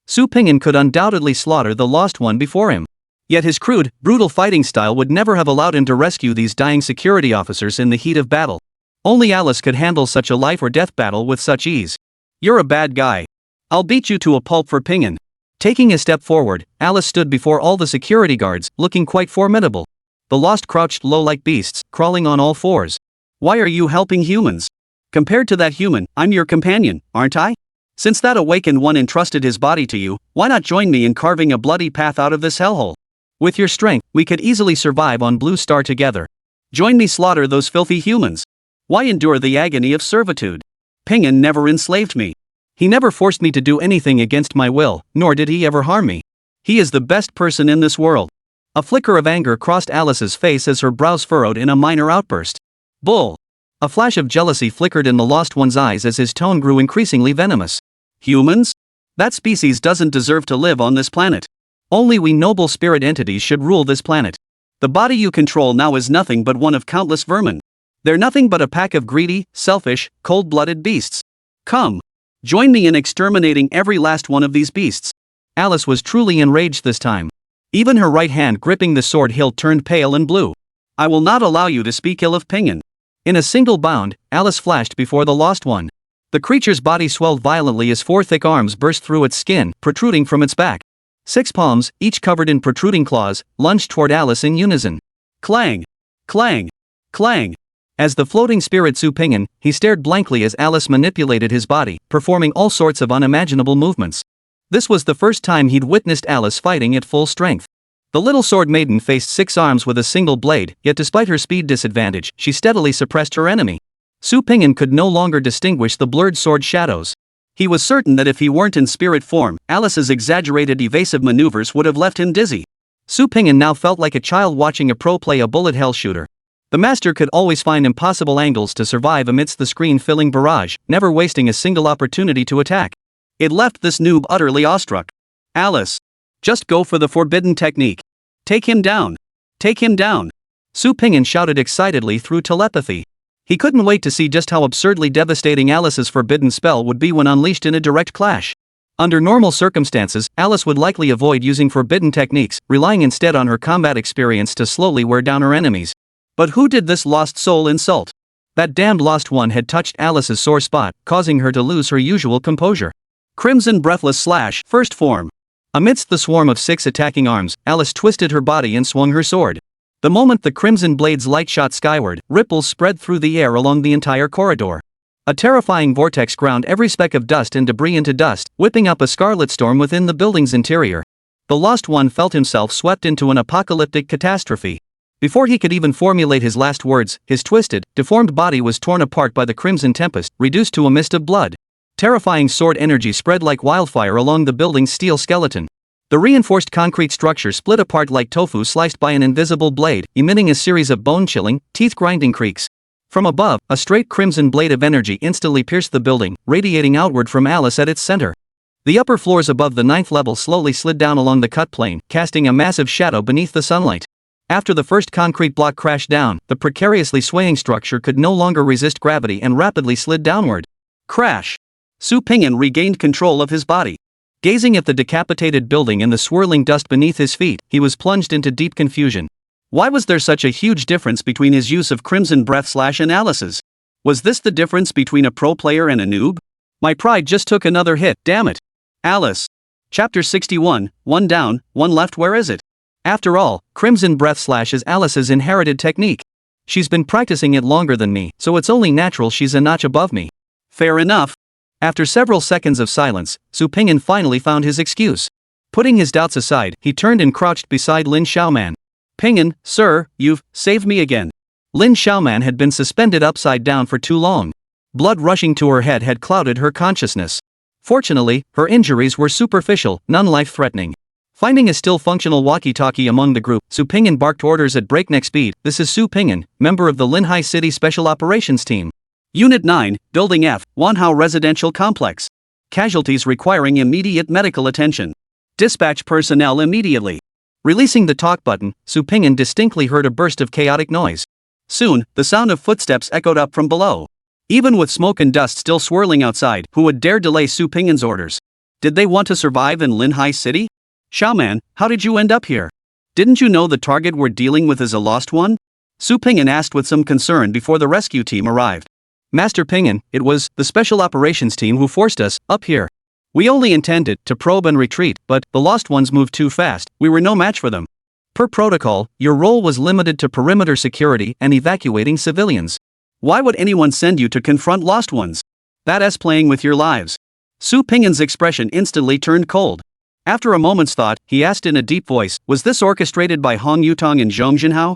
Su Ping'an could undoubtedly slaughter the Lost One before him. Yet his crude, brutal fighting style would never have allowed him to rescue these dying security officers in the heat of battle. Only Alice could handle such a life-or-death battle with such ease. You're a bad guy. I'll beat you to a pulp for Ping'an. Taking a step forward, Alice stood before all the security guards, looking quite formidable. The Lost crouched low like beasts, crawling on all fours. Why are you helping humans? Compared to that human, I'm your companion, aren't I? Since that awakened one entrusted his body to you, why not join me in carving a bloody path out of this hellhole? With your strength, we could easily survive on Blue Star together. Join me slaughter those filthy humans. Why endure the agony of servitude? Ping'an never enslaved me. He never forced me to do anything against my will, nor did he ever harm me. He is the best person in this world. A flicker of anger crossed Alice's face as her brows furrowed in a minor outburst. Bull. A flash of jealousy flickered in the Lost One's eyes as his tone grew increasingly venomous. Humans? That species doesn't deserve to live on this planet. Only we noble spirit entities should rule this planet. The body you control now is nothing but one of countless vermin. They're nothing but a pack of greedy, selfish, cold-blooded beasts. Come. Join me in exterminating every last one of these beasts. Alice was truly enraged this time. Even her right hand gripping the sword hilt turned pale and blue. I will not allow you to speak ill of Ping'an. In a single bound, Alice flashed before the Lost One. The creature's body swelled violently as 4 thick arms burst through its skin, protruding from its back. 6 palms, each covered in protruding claws, lunged toward Alice in unison. Clang! Clang! Clang! As the floating spirit Su Ping'an, he stared blankly as Alice manipulated his body, performing all sorts of unimaginable movements. This was the first time he'd witnessed Alice fighting at full strength. The little sword maiden faced 6 arms with a single blade, yet despite her speed disadvantage, she steadily suppressed her enemy. Su Ping'an could no longer distinguish the blurred sword shadows. He was certain that if he weren't in spirit form, Alice's exaggerated evasive maneuvers would have left him dizzy. Su Ping'an now felt like a child watching a pro play a bullet hell shooter. The master could always find impossible angles to survive amidst the screen-filling barrage, never wasting a single opportunity to attack. It left this noob utterly awestruck. Alice. Just go for the forbidden technique. Take him down. Take him down. Su Ping'an shouted excitedly through telepathy. He couldn't wait to see just how absurdly devastating Alice's forbidden spell would be when unleashed in a direct clash. Under normal circumstances, Alice would likely avoid using forbidden techniques, relying instead on her combat experience to slowly wear down her enemies. But who did this lost soul insult? That damned Lost One had touched Alice's sore spot, causing her to lose her usual composure. Crimson Breathless Slash, first form. Amidst the swarm of 6 attacking arms, Alice twisted her body and swung her sword. The moment the crimson blade's light shot skyward, ripples spread through the air along the entire corridor. A terrifying vortex ground every speck of dust and debris into dust, whipping up a scarlet storm within the building's interior. The Lost One felt himself swept into an apocalyptic catastrophe. Before he could even formulate his last words, his twisted, deformed body was torn apart by the crimson tempest, reduced to a mist of blood. Terrifying sword energy spread like wildfire along the building's steel skeleton. The reinforced concrete structure split apart like tofu sliced by an invisible blade, emitting a series of bone-chilling, teeth-grinding creaks. From above, a straight crimson blade of energy instantly pierced the building, radiating outward from Alice at its center. The upper floors above the 9th level slowly slid down along the cut plane, casting a massive shadow beneath the sunlight. After the first concrete block crashed down, the precariously swaying structure could no longer resist gravity and rapidly slid downward. Crash! Su Ping'an regained control of his body. Gazing at the decapitated building and the swirling dust beneath his feet, he was plunged into deep confusion. Why was there such a huge difference between his use of Crimson Breath Slash and Alice's? Was this the difference between a pro player and a noob? My pride just took another hit, damn it. Alice. Chapter 61, 1 down, 1 left. Where is it? After all, Crimson Breath Slash is Alice's inherited technique. She's been practicing it longer than me, so it's only natural she's a notch above me. Fair enough. After several seconds of silence, Su Ping'an finally found his excuse. Putting his doubts aside, he turned and crouched beside Lin Xiaoman. Ping'an, sir, you've saved me again. Lin Xiaoman had been suspended upside down for too long. Blood rushing to her head had clouded her consciousness. Fortunately, her injuries were superficial, none life-threatening. Finding a still functional walkie-talkie among the group, Su Ping'an barked orders at breakneck speed. This is Su Ping'an, member of the Linhai City Special Operations Team. Unit 9, Building F, Wanhao Residential Complex. Casualties requiring immediate medical attention. Dispatch personnel immediately. Releasing the talk button, Su Ping'an distinctly heard a burst of chaotic noise. Soon, the sound of footsteps echoed up from below. Even with smoke and dust still swirling outside, who would dare delay Su Ping'an's orders? Did they want to survive in Linhai City? Xiaoman, how did you end up here? Didn't you know the target we're dealing with is a lost one? Su Ping'an asked with some concern before the rescue team arrived. Master Ping'an, it was the Special Operations Team who forced us up here. We only intended to probe and retreat, but the Lost Ones moved too fast. We were no match for them. Per protocol, your role was limited to perimeter security and evacuating civilians. Why would anyone send you to confront Lost Ones? That's playing with your lives. Su Ping'an's expression instantly turned cold. After a moment's thought, he asked in a deep voice, was this orchestrated by Hong Yutong and Zhong Jinhao?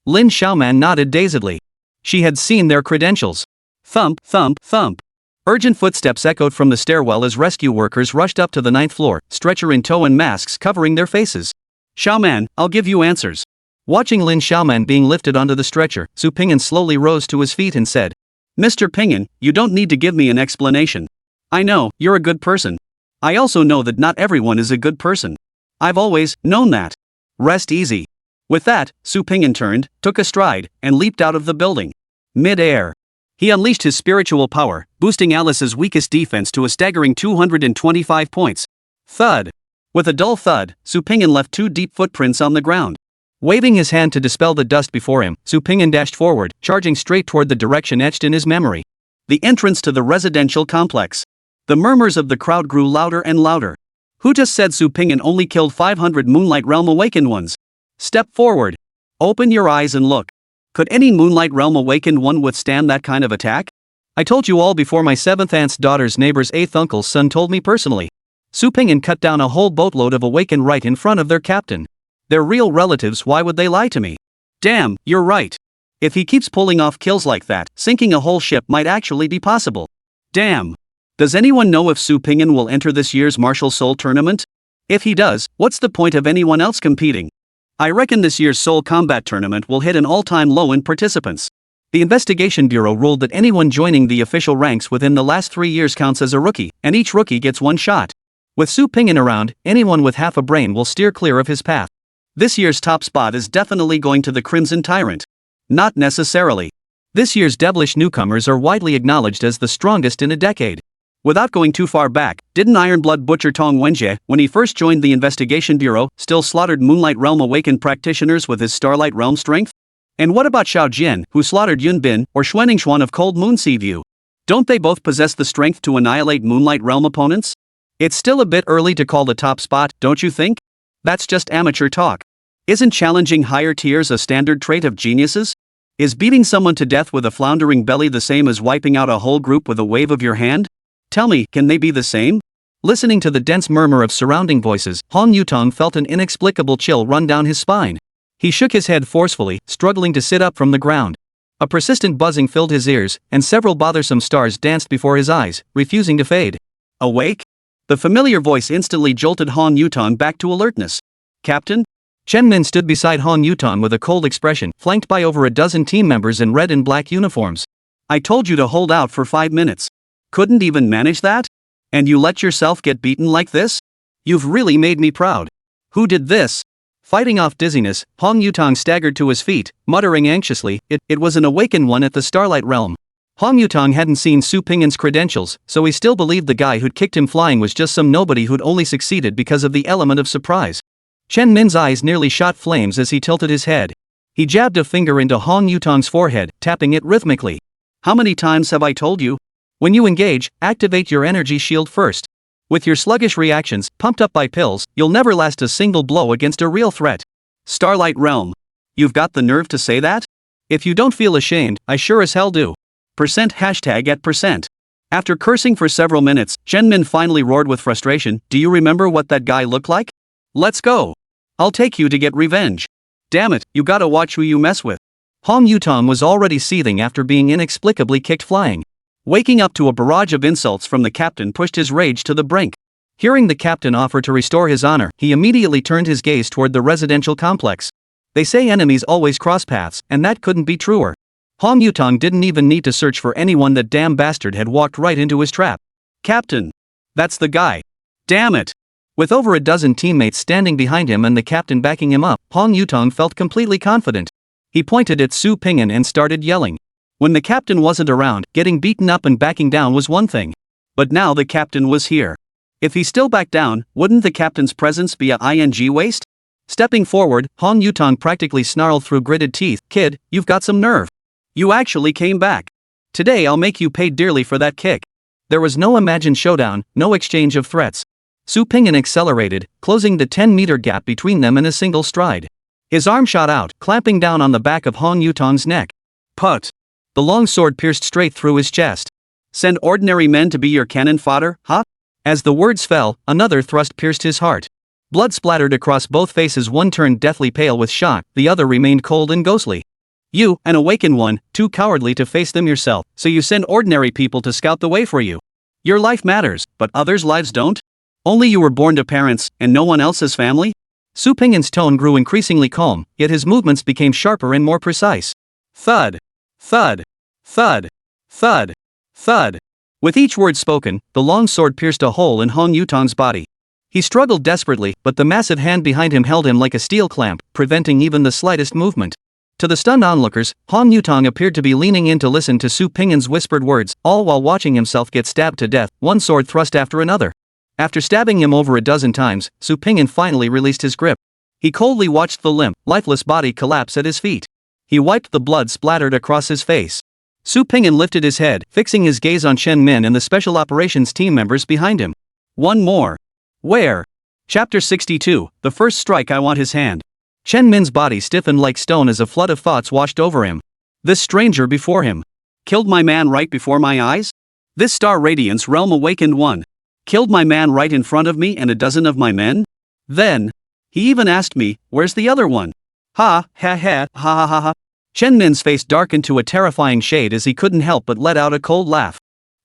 Lin Xiaoman nodded dazedly. She had seen their credentials. Thump, thump, thump. Urgent footsteps echoed from the stairwell as rescue workers rushed up to the 9th floor, stretcher in tow and masks covering their faces. Xiaoman, I'll give you answers. Watching Lin Xiaoman being lifted onto the stretcher, Su Ping'an slowly rose to his feet and said, Mr. Ping'an, you don't need to give me an explanation. I know, you're a good person. I also know that not everyone is a good person. I've always known that. Rest easy. With that, Su Ping'an turned, took a stride, and leaped out of the building. Mid-air. He unleashed his spiritual power, boosting Alice's weakest defense to a staggering 225 points. Thud. With a dull thud, Su Ping'an left 2 deep footprints on the ground. Waving his hand to dispel the dust before him, Su Ping'an dashed forward, charging straight toward the direction etched in his memory. The entrance to the residential complex. The murmurs of the crowd grew louder and louder. Who just said Su Ping'an only killed 500 Moonlight Realm Awakened ones? Step forward. Open your eyes and look. Could any Moonlight Realm Awakened one withstand that kind of attack? I told you all before my 7th aunt's daughter's neighbor's 8th uncle's son told me personally. Su Ping'an cut down a whole boatload of Awakened right in front of their captain. They're real relatives, why would they lie to me? Damn, you're right. If he keeps pulling off kills like that, sinking a whole ship might actually be possible. Damn. Does anyone know if Su Ping'an will enter this year's Martial Soul tournament? If he does, what's the point of anyone else competing? I reckon this year's Soul Combat tournament will hit an all-time low in participants. The Investigation Bureau ruled that anyone joining the official ranks within the last 3 years counts as a rookie, and each rookie gets 1 shot. With Su Ping'an around, anyone with half a brain will steer clear of his path. This year's top spot is definitely going to the Crimson Tyrant. Not necessarily. This year's devilish newcomers are widely acknowledged as the strongest in a decade. Without going too far back, didn't Ironblood butcher Tong Wenjie, when he first joined the Investigation Bureau, still slaughtered Moonlight Realm Awakened practitioners with his Starlight Realm strength? And what about Xiao Jian, who slaughtered Yun Bin, or Xuanningsuan of Cold Moon Sea View? Don't they both possess the strength to annihilate Moonlight Realm opponents? It's still a bit early to call the top spot, don't you think? That's just amateur talk. Isn't challenging higher tiers a standard trait of geniuses? Is beating someone to death with a floundering belly the same as wiping out a whole group with a wave of your hand? Tell me, can they be the same? Listening to the dense murmur of surrounding voices, Hong Yutong felt an inexplicable chill run down his spine. He shook his head forcefully, struggling to sit up from the ground. A persistent buzzing filled his ears, and several bothersome stars danced before his eyes, refusing to fade. Awake? The familiar voice instantly jolted Hong Yutong back to alertness. Captain? Chen Min stood beside Hong Yutong with a cold expression, flanked by over a dozen team members in red and black uniforms. I told you to hold out for 5 minutes. Couldn't even manage that? And you let yourself get beaten like this? You've really made me proud. Who did this? Fighting off dizziness, Hong Yutong staggered to his feet, muttering anxiously, it was an awakened one at the Starlight Realm. Hong Yutong hadn't seen Su Ping'an's credentials, so he still believed the guy who'd kicked him flying was just some nobody who'd only succeeded because of the element of surprise. Chen Min's eyes nearly shot flames as he tilted his head. He jabbed a finger into Hong Yutong's forehead, tapping it rhythmically. How many times have I told you? When you engage, activate your energy shield first. With your sluggish reactions, pumped up by pills, you'll never last a single blow against a real threat. Starlight Realm. You've got the nerve to say that? If you don't feel ashamed, I sure as hell do. %@%. After cursing for several minutes, Chen Min finally roared with frustration, do you remember what that guy looked like? Let's go. I'll take you to get revenge. Damn it, you gotta watch who you mess with. Hong Yutong was already seething after being inexplicably kicked flying. Waking up to a barrage of insults from the captain pushed his rage to the brink. Hearing the captain offer to restore his honor, he immediately turned his gaze toward the residential complex. They say enemies always cross paths, and that couldn't be truer. Hong Yutong didn't even need to search for anyone. That damn bastard had walked right into his trap. Captain! That's the guy. Damn it! With over a dozen teammates standing behind him and the captain backing him up, Hong Yutong felt completely confident. He pointed at Su Ping'an and started yelling. When the captain wasn't around, getting beaten up and backing down was one thing. But now the captain was here. If he still backed down, wouldn't the captain's presence be a ing waste? Stepping forward, Hong Yutong practically snarled through gritted teeth, Kid, you've got some nerve. You actually came back. Today I'll make you pay dearly for that kick. There was no imagined showdown, no exchange of threats. Su Ping'an accelerated, closing the 10-meter gap between them in a single stride. His arm shot out, clamping down on the back of Hong Yutong's neck. Put! The long sword pierced straight through his chest. Send ordinary men to be your cannon fodder, huh? As the words fell, another thrust pierced his heart. Blood splattered across both faces. One turned deathly pale with shock, the other remained cold and ghostly. You, an awakened one, too cowardly to face them yourself, so you send ordinary people to scout the way for you. Your life matters, but others' lives don't? Only you were born to parents, and no one else's family? Su Ping'an's tone grew increasingly calm, yet his movements became sharper and more precise. Thud. Thud. Thud. Thud. Thud. With each word spoken, the long sword pierced a hole in Hong Yutong's body. He struggled desperately, but the massive hand behind him held him like a steel clamp, preventing even the slightest movement. To the stunned onlookers, Hong Yutong appeared to be leaning in to listen to Su Ping'an's whispered words, all while watching himself get stabbed to death, one sword thrust after another. After stabbing him over a dozen times, Su Ping'an finally released his grip. He coldly watched the limp, lifeless body collapse at his feet. He wiped the blood splattered across his face. Su Ping'an lifted his head, fixing his gaze on Chen Min and the special operations team members behind him. One more. Where? Chapter 62, The First Strike. I want his hand. Chen Min's body stiffened like stone as a flood of thoughts washed over him. This stranger before him. Killed my man right before my eyes? This Star Radiance Realm awakened one. Killed my man right in front of me and a dozen of my men? Then, he even asked me, where's the other one? Ha ha ha ha ha ha. Chen Min's face darkened to a terrifying shade as he couldn't help but let out a cold laugh.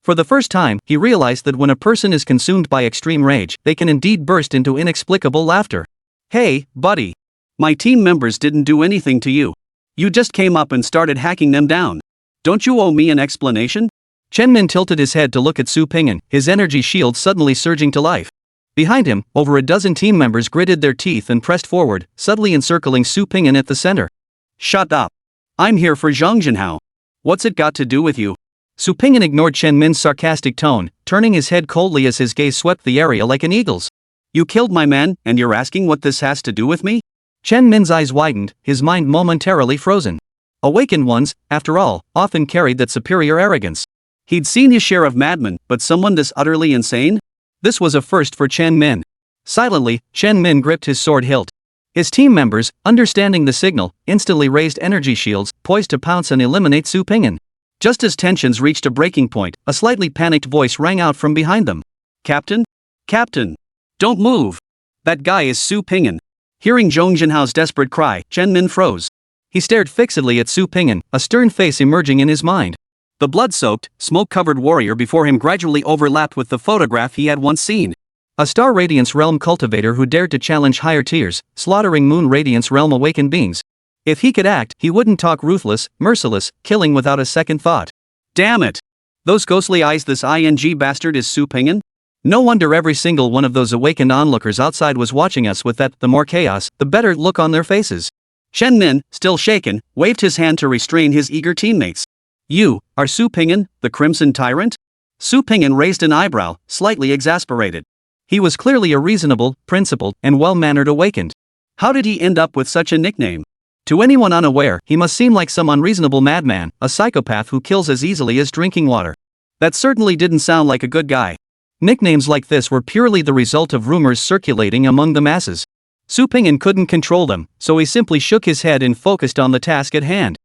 For the first time, he realized that when a person is consumed by extreme rage, they can indeed burst into inexplicable laughter. Hey, buddy. My team members didn't do anything to you. You just came up and started hacking them down. Don't you owe me an explanation? Chen Min tilted his head to look at Su Ping'an, his energy shield suddenly surging to life. Behind him, over a dozen team members gritted their teeth and pressed forward, subtly encircling Su Ping'an at the center. Shut up. I'm here for Zhang Jinhao. What's it got to do with you? Su Ping'an ignored Chen Min's sarcastic tone, turning his head coldly as his gaze swept the area like an eagle's. You killed my man, and you're asking what this has to do with me? Chen Min's eyes widened, his mind momentarily frozen. Awakened ones, after all, often carried that superior arrogance. He'd seen his share of madmen, but someone this utterly insane? This was a first for Chen Min. Silently, Chen Min gripped his sword hilt. His team members, understanding the signal, instantly raised energy shields, poised to pounce and eliminate Su Ping'an. Just as tensions reached a breaking point, a slightly panicked voice rang out from behind them. Captain? Captain! Don't move! That guy is Su Ping'an. Hearing Zhang Jinhao's desperate cry, Chen Min froze. He stared fixedly at Su Ping'an, a stern face emerging in his mind. The blood-soaked, smoke-covered warrior before him gradually overlapped with the photograph he had once seen. A Star Radiance Realm cultivator who dared to challenge higher tiers, slaughtering Moon Radiance Realm awakened beings. If he could act, he wouldn't talk ruthless, merciless, killing without a second thought. Damn it! Those ghostly eyes, this ING bastard is Su Ping'an? No wonder every single one of those awakened onlookers outside was watching us with that, the more chaos, the better look on their faces. Chen Min, still shaken, waved his hand to restrain his eager teammates. You, are Su Ping'an, the Crimson Tyrant? Su Ping'an raised an eyebrow, slightly exasperated. He was clearly a reasonable, principled, and well-mannered awakened. How did he end up with such a nickname? To anyone unaware, he must seem like some unreasonable madman, a psychopath who kills as easily as drinking water. That certainly didn't sound like a good guy. Nicknames like this were purely the result of rumors circulating among the masses. Su Ping'an couldn't control them, so he simply shook his head and focused on the task at hand.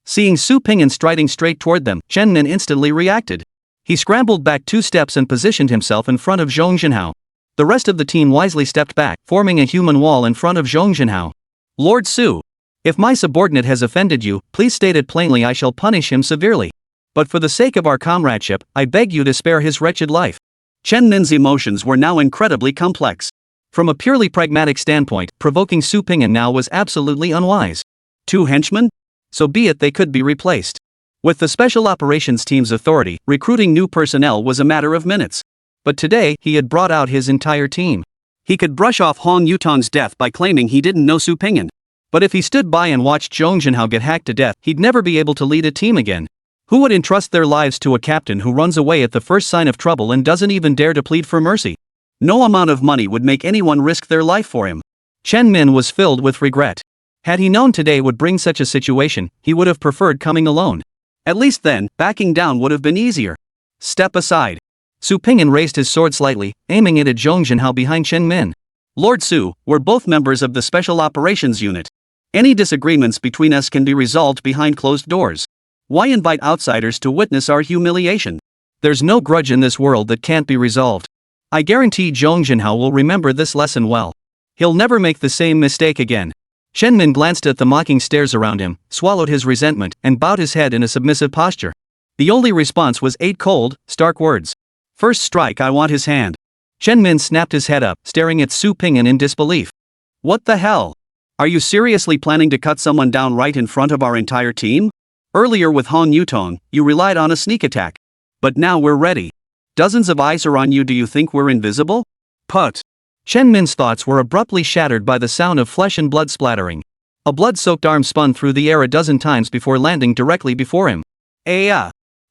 Seeing Su Ping'an striding straight toward them, Chen Min instantly reacted. He scrambled back 2 steps and positioned himself in front of Zhang Jinhao. The rest of the team wisely stepped back, forming a human wall in front of Zhang Jinhao. Lord Su, if my subordinate has offended you, please state it plainly. I shall punish him severely. But for the sake of our comradeship, I beg you to spare his wretched life. Chen Min's emotions were now incredibly complex. From a purely pragmatic standpoint, provoking Su Ping'an now was absolutely unwise. 2 henchmen? So be it, they could be replaced. With the Special Operations Team's authority, recruiting new personnel was a matter of minutes. But today, he had brought out his entire team. He could brush off Hong Yutong's death by claiming he didn't know Su Ping'an. But if he stood by and watched Zhang Jinhao get hacked to death, he'd never be able to lead a team again. Who would entrust their lives to a captain who runs away at the first sign of trouble and doesn't even dare to plead for mercy? No amount of money would make anyone risk their life for him. Chen Min was filled with regret. Had he known today would bring such a situation, he would have preferred coming alone. At least then, backing down would have been easier. Step aside. Su Ping'an raised his sword slightly, aiming it at Zhang Jinhao behind Chen Min. Lord Su, we're both members of the Special Operations Unit. Any disagreements between us can be resolved behind closed doors. Why invite outsiders to witness our humiliation? There's no grudge in this world that can't be resolved. I guarantee Zhang Jinhao will remember this lesson well. He'll never make the same mistake again. Chen Min glanced at the mocking stares around him, swallowed his resentment, and bowed his head in a submissive posture. The only response was 8 cold, stark words. First strike, I want his hand. Chen Min snapped his head up, staring at Su Pingyan in disbelief. What the hell? Are you seriously planning to cut someone down right in front of our entire team? Earlier with Han Yutong, you relied on a sneak attack. But now we're ready. Dozens of eyes are on you. Do you think we're invisible? Put. Chen Min's thoughts were abruptly shattered by the sound of flesh and blood splattering. A blood-soaked arm spun through the air a dozen times before landing directly before him.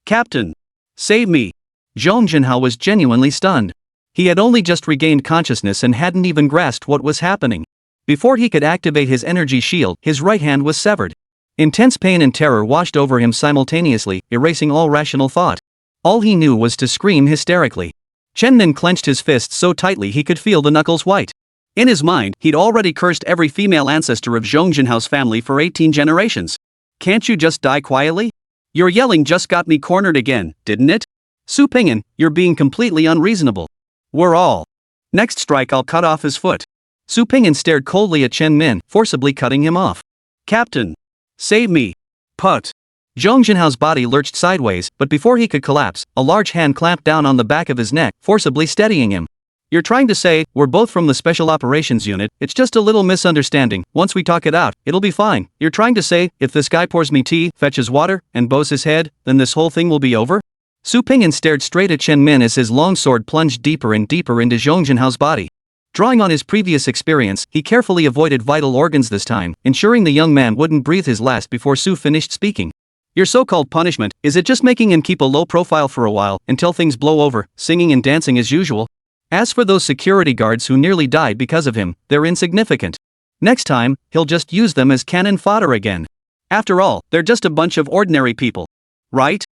Captain! Save me! Zhong Jinhao was genuinely stunned. He had only just regained consciousness and hadn't even grasped what was happening. Before he could activate his energy shield, his right hand was severed. Intense pain and terror washed over him simultaneously, erasing all rational thought. All he knew was to scream hysterically. Chen Min clenched his fists so tightly he could feel the knuckles white. In his mind, he'd already cursed every female ancestor of Zhong Jinhao's family for 18 generations. Can't you just die quietly? Your yelling just got me cornered again, didn't it? Su Pingyan, you're being completely unreasonable. We're all. Next strike, I'll cut off his foot. Su Pingyan stared coldly at Chen Min, forcibly cutting him off. Captain! Save me! Put! Zhong Jinhao's body lurched sideways, but before he could collapse, a large hand clamped down on the back of his neck, forcibly steadying him. You're trying to say, we're both from the Special Operations Unit, it's just a little misunderstanding, once we talk it out, it'll be fine. You're trying to say, if this guy pours me tea, fetches water, and bows his head, then this whole thing will be over? Su Pingyan stared straight at Chen Min as his long sword plunged deeper and deeper into Zhong Jinhao's body. Drawing on his previous experience, he carefully avoided vital organs this time, ensuring the young man wouldn't breathe his last before Su finished speaking. Your so-called punishment, is it just making him keep a low profile for a while, until things blow over, singing and dancing as usual? As for those security guards who nearly died because of him, they're insignificant. Next time, he'll just use them as cannon fodder again. After all, they're just a bunch of ordinary people. Right?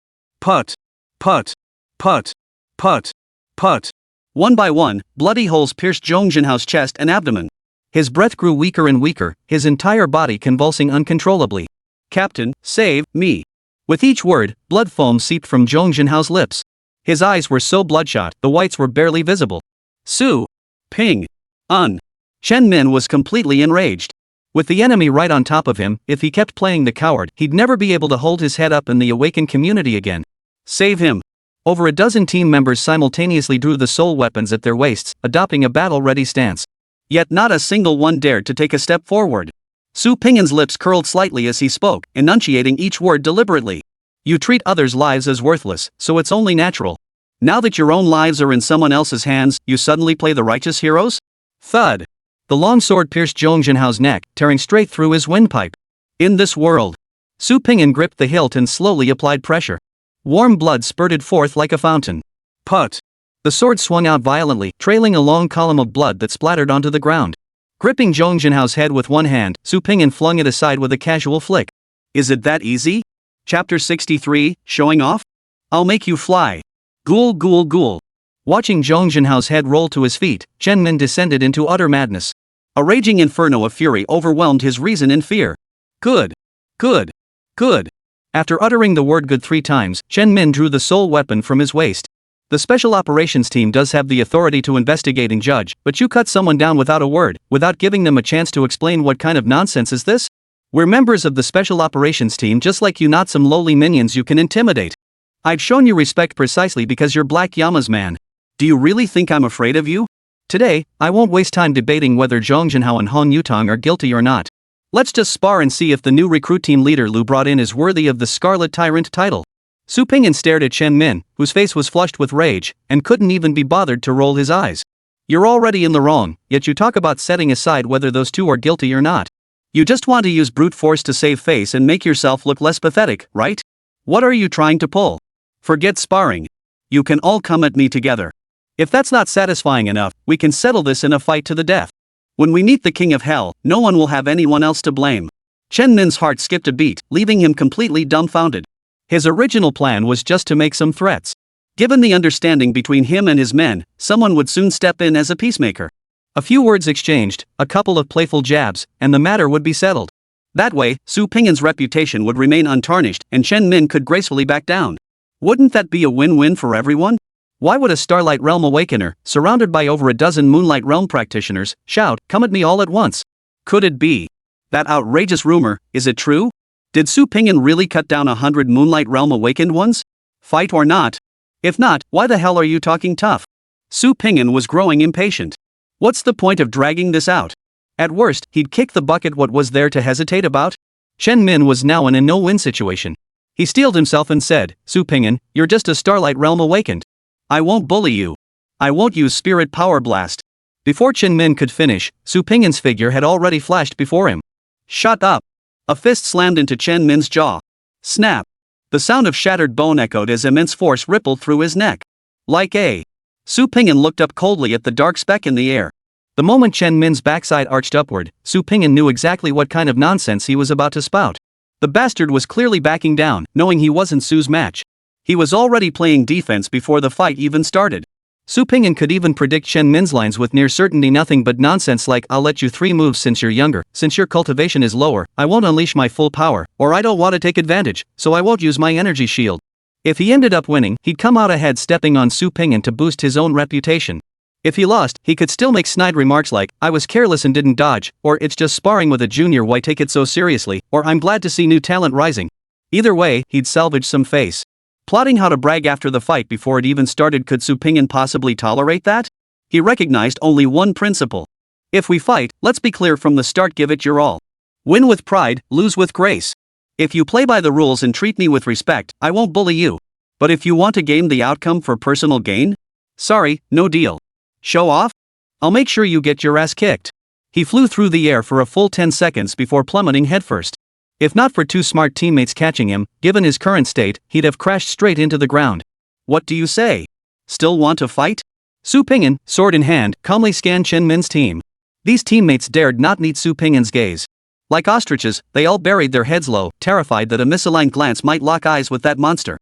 Put. Put. Put. Put. Put. One by one, bloody holes pierced Zhong Jinhao's chest and abdomen. His breath grew weaker and weaker, his entire body convulsing uncontrollably. Captain, save me. With each word, blood foam seeped from Zhong Jinhao's lips. His eyes were so bloodshot, the whites were barely visible. Su. Ping. Chen Min was completely enraged. With the enemy right on top of him, if he kept playing the coward, he'd never be able to hold his head up in the awakened community again. Save him. Over a dozen team members simultaneously drew the soul weapons at their waists, adopting a battle-ready stance. Yet not a single one dared to take a step forward. Su Pingyan's lips curled slightly as he spoke, enunciating each word deliberately. You treat others' lives as worthless, so it's only natural. Now that your own lives are in someone else's hands, you suddenly play the righteous heroes? Thud. The long sword pierced Zhong Jinhao's neck, tearing straight through his windpipe. In this world. Su Pingyan gripped the hilt and slowly applied pressure. Warm blood spurted forth like a fountain. Put. The sword swung out violently, trailing a long column of blood that splattered onto the ground. Gripping Zhong Jinhao's head with one hand, Su Pingyan flung it aside with a casual flick. Is it that easy? Chapter 63, Showing Off? I'll make you fly. Ghoul ghoul ghoul. Watching Zhong Jinhao's head roll to his feet, Chen Min descended into utter madness. A raging inferno of fury overwhelmed his reason in fear. Good. Good. Good. After uttering the word good 3 times, Chen Min drew the soul weapon from his waist. The Special Operations Team does have the authority to investigate and judge, but you cut someone down without a word, without giving them a chance to explain what kind of nonsense is this? We're members of the Special Operations Team just like you, not some lowly minions you can intimidate. I've shown you respect precisely because you're Black Yama's man. Do you really think I'm afraid of you? Today, I won't waste time debating whether Zhong Jinhao and Han Yutong are guilty or not. Let's just spar and see if the new recruit team leader Lu brought in is worthy of the Scarlet Tyrant title. Su Pingyan stared at Chen Min, whose face was flushed with rage, and couldn't even be bothered to roll his eyes. You're already in the wrong, yet you talk about setting aside whether those two are guilty or not. You just want to use brute force to save face and make yourself look less pathetic, right? What are you trying to pull? Forget sparring. You can all come at me together. If that's not satisfying enough, we can settle this in a fight to the death. When we meet the King of Hell, no one will have anyone else to blame. Chen Min's heart skipped a beat, leaving him completely dumbfounded. His original plan was just to make some threats. Given the understanding between him and his men, someone would soon step in as a peacemaker. A few words exchanged, a couple of playful jabs, and the matter would be settled. That way, Su Pingyan's reputation would remain untarnished, and Chen Min could gracefully back down. Wouldn't that be a win-win for everyone? Why would a Starlight Realm Awakener, surrounded by over a dozen Moonlight Realm practitioners, shout, "Come at me all at once"? Could it be That outrageous rumor, is it true? Did Su Pingyan really cut down 100 Moonlight Realm awakened ones? Fight or not? If not, why the hell are you talking tough? Su Pingyan was growing impatient. What's the point of dragging this out? At worst, he'd kick the bucket. What was there to hesitate about? Chen Min was now in a no-win situation. He steeled himself and said, Su Pingyan, you're just a Starlight Realm awakened. I won't bully you. I won't use Spirit Power Blast. Before Chen Min could finish, Su Pingyan's figure had already flashed before him. Shut up. A fist slammed into Chen Min's jaw. Snap. The sound of shattered bone echoed as immense force rippled through his neck. Like a. Su Pingyan looked up coldly at the dark speck in the air. The moment Chen Min's backside arched upward, Su Pingyan knew exactly what kind of nonsense he was about to spout. The bastard was clearly backing down, knowing he wasn't Su's match. He was already playing defense before the fight even started. Su Pingyan could even predict Chen Min's lines with near certainty, nothing but nonsense like, I'll let you 3 moves since you're younger, since your cultivation is lower, I won't unleash my full power, or I don't want to take advantage, so I won't use my energy shield. If he ended up winning, he'd come out ahead stepping on Su Pingyan to boost his own reputation. If he lost, he could still make snide remarks like, I was careless and didn't dodge, or it's just sparring with a junior, why take it so seriously, or I'm glad to see new talent rising. Either way, he'd salvage some face. Plotting how to brag after the fight before it even started, could Su Pingyan possibly tolerate that? He recognized only one principle. If we fight, let's be clear from the start, give it your all. Win with pride, lose with grace. If you play by the rules and treat me with respect, I won't bully you. But if you want to game the outcome for personal gain? Sorry, no deal. Show off? I'll make sure you get your ass kicked. He flew through the air for a full 10 seconds before plummeting headfirst. If not for 2 smart teammates catching him, given his current state, he'd have crashed straight into the ground. What do you say? Still want to fight? Su Pingyan, sword in hand, calmly scanned Chen Min's team. These teammates dared not meet Su Pingyan's gaze. Like ostriches, they all buried their heads low, terrified that a misaligned glance might lock eyes with that monster.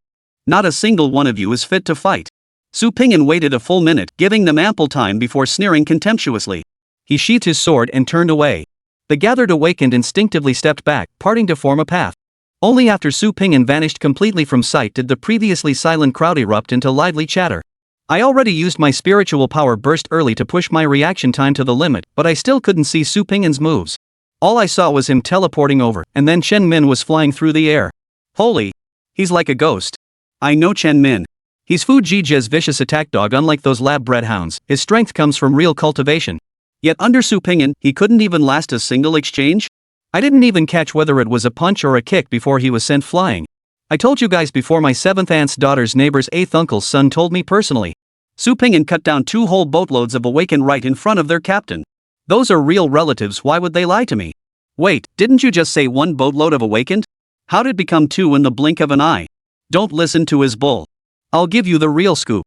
Not a single one of you is fit to fight. Su Pingyan waited a full minute, giving them ample time before sneering contemptuously. He sheathed his sword and turned away. The gathered awakened instinctively stepped back, parting to form a path. Only after Su Pingyan vanished completely from sight did the previously silent crowd erupt into lively chatter. I already used my spiritual power burst early to push my reaction time to the limit, but I still couldn't see Su Pingyan's moves. All I saw was him teleporting over, and then Chen Min was flying through the air. Holy! He's like a ghost. I know Chen Min. He's Fu Jije's vicious attack dog. Unlike those lab-bred hounds, his strength comes from real cultivation. Yet under Su Pingyan, he couldn't even last a single exchange? I didn't even catch whether it was a punch or a kick before he was sent flying. I told you guys before, my 7th aunt's daughter's neighbor's 8th uncle's son told me personally. Su Pingyan cut down 2 whole boatloads of awakened right in front of their captain. Those are real relatives, why would they lie to me? Wait, didn't you just say 1 boatload of awakened? How'd it become 2 in the blink of an eye? Don't listen to his bull. I'll give you the real scoop.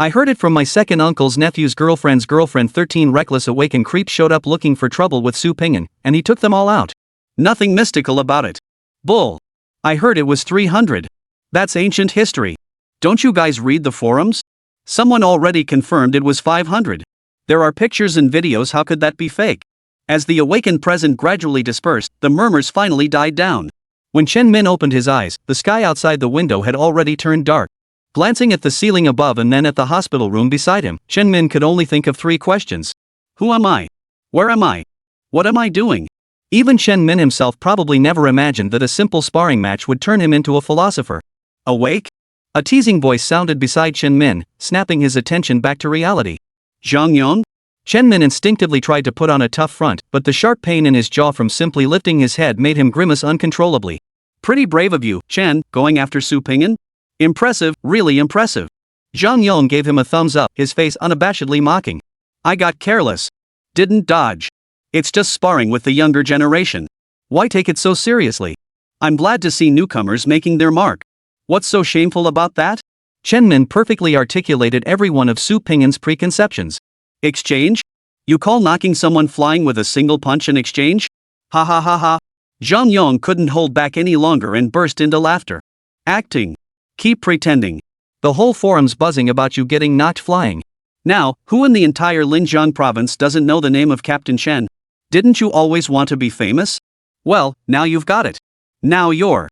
I heard it from my 2nd uncle's nephew's girlfriend's girlfriend. 13 reckless awakened creeps showed up looking for trouble with Su Pingyan, and he took them all out. Nothing mystical about it. Bull. I heard it was 300. That's ancient history. Don't you guys read the forums? Someone already confirmed it was 500. There are pictures and videos, how could that be fake? As the awakened present gradually dispersed, the murmurs finally died down. When Chen Min opened his eyes, the sky outside the window had already turned dark. Glancing at the ceiling above and then at the hospital room beside him, Chen Min could only think of 3 questions. Who am I? Where am I? What am I doing? Even Chen Min himself probably never imagined that a simple sparring match would turn him into a philosopher. Awake? A teasing voice sounded beside Chen Min, snapping his attention back to reality. Zhang Yong? Chen Min instinctively tried to put on a tough front, but the sharp pain in his jaw from simply lifting his head made him grimace uncontrollably. Pretty brave of you, Chen, going after Su Pingyan? Impressive, really impressive. Zhang Yong gave him a thumbs up, his face unabashedly mocking. I got careless. Didn't dodge. It's just sparring with the younger generation. Why take it so seriously? I'm glad to see newcomers making their mark. What's so shameful about that? Chen Min perfectly articulated every one of Su Pingyan's preconceptions. Exchange? You call knocking someone flying with a single punch an exchange? Ha ha ha ha. Zhang Yong couldn't hold back any longer and burst into laughter. Acting. Keep pretending. The whole forum's buzzing about you getting knocked flying. Now, who in the entire Linjiang province doesn't know the name of Captain Chen? Didn't you always want to be famous? Well, now you've got it. Now you're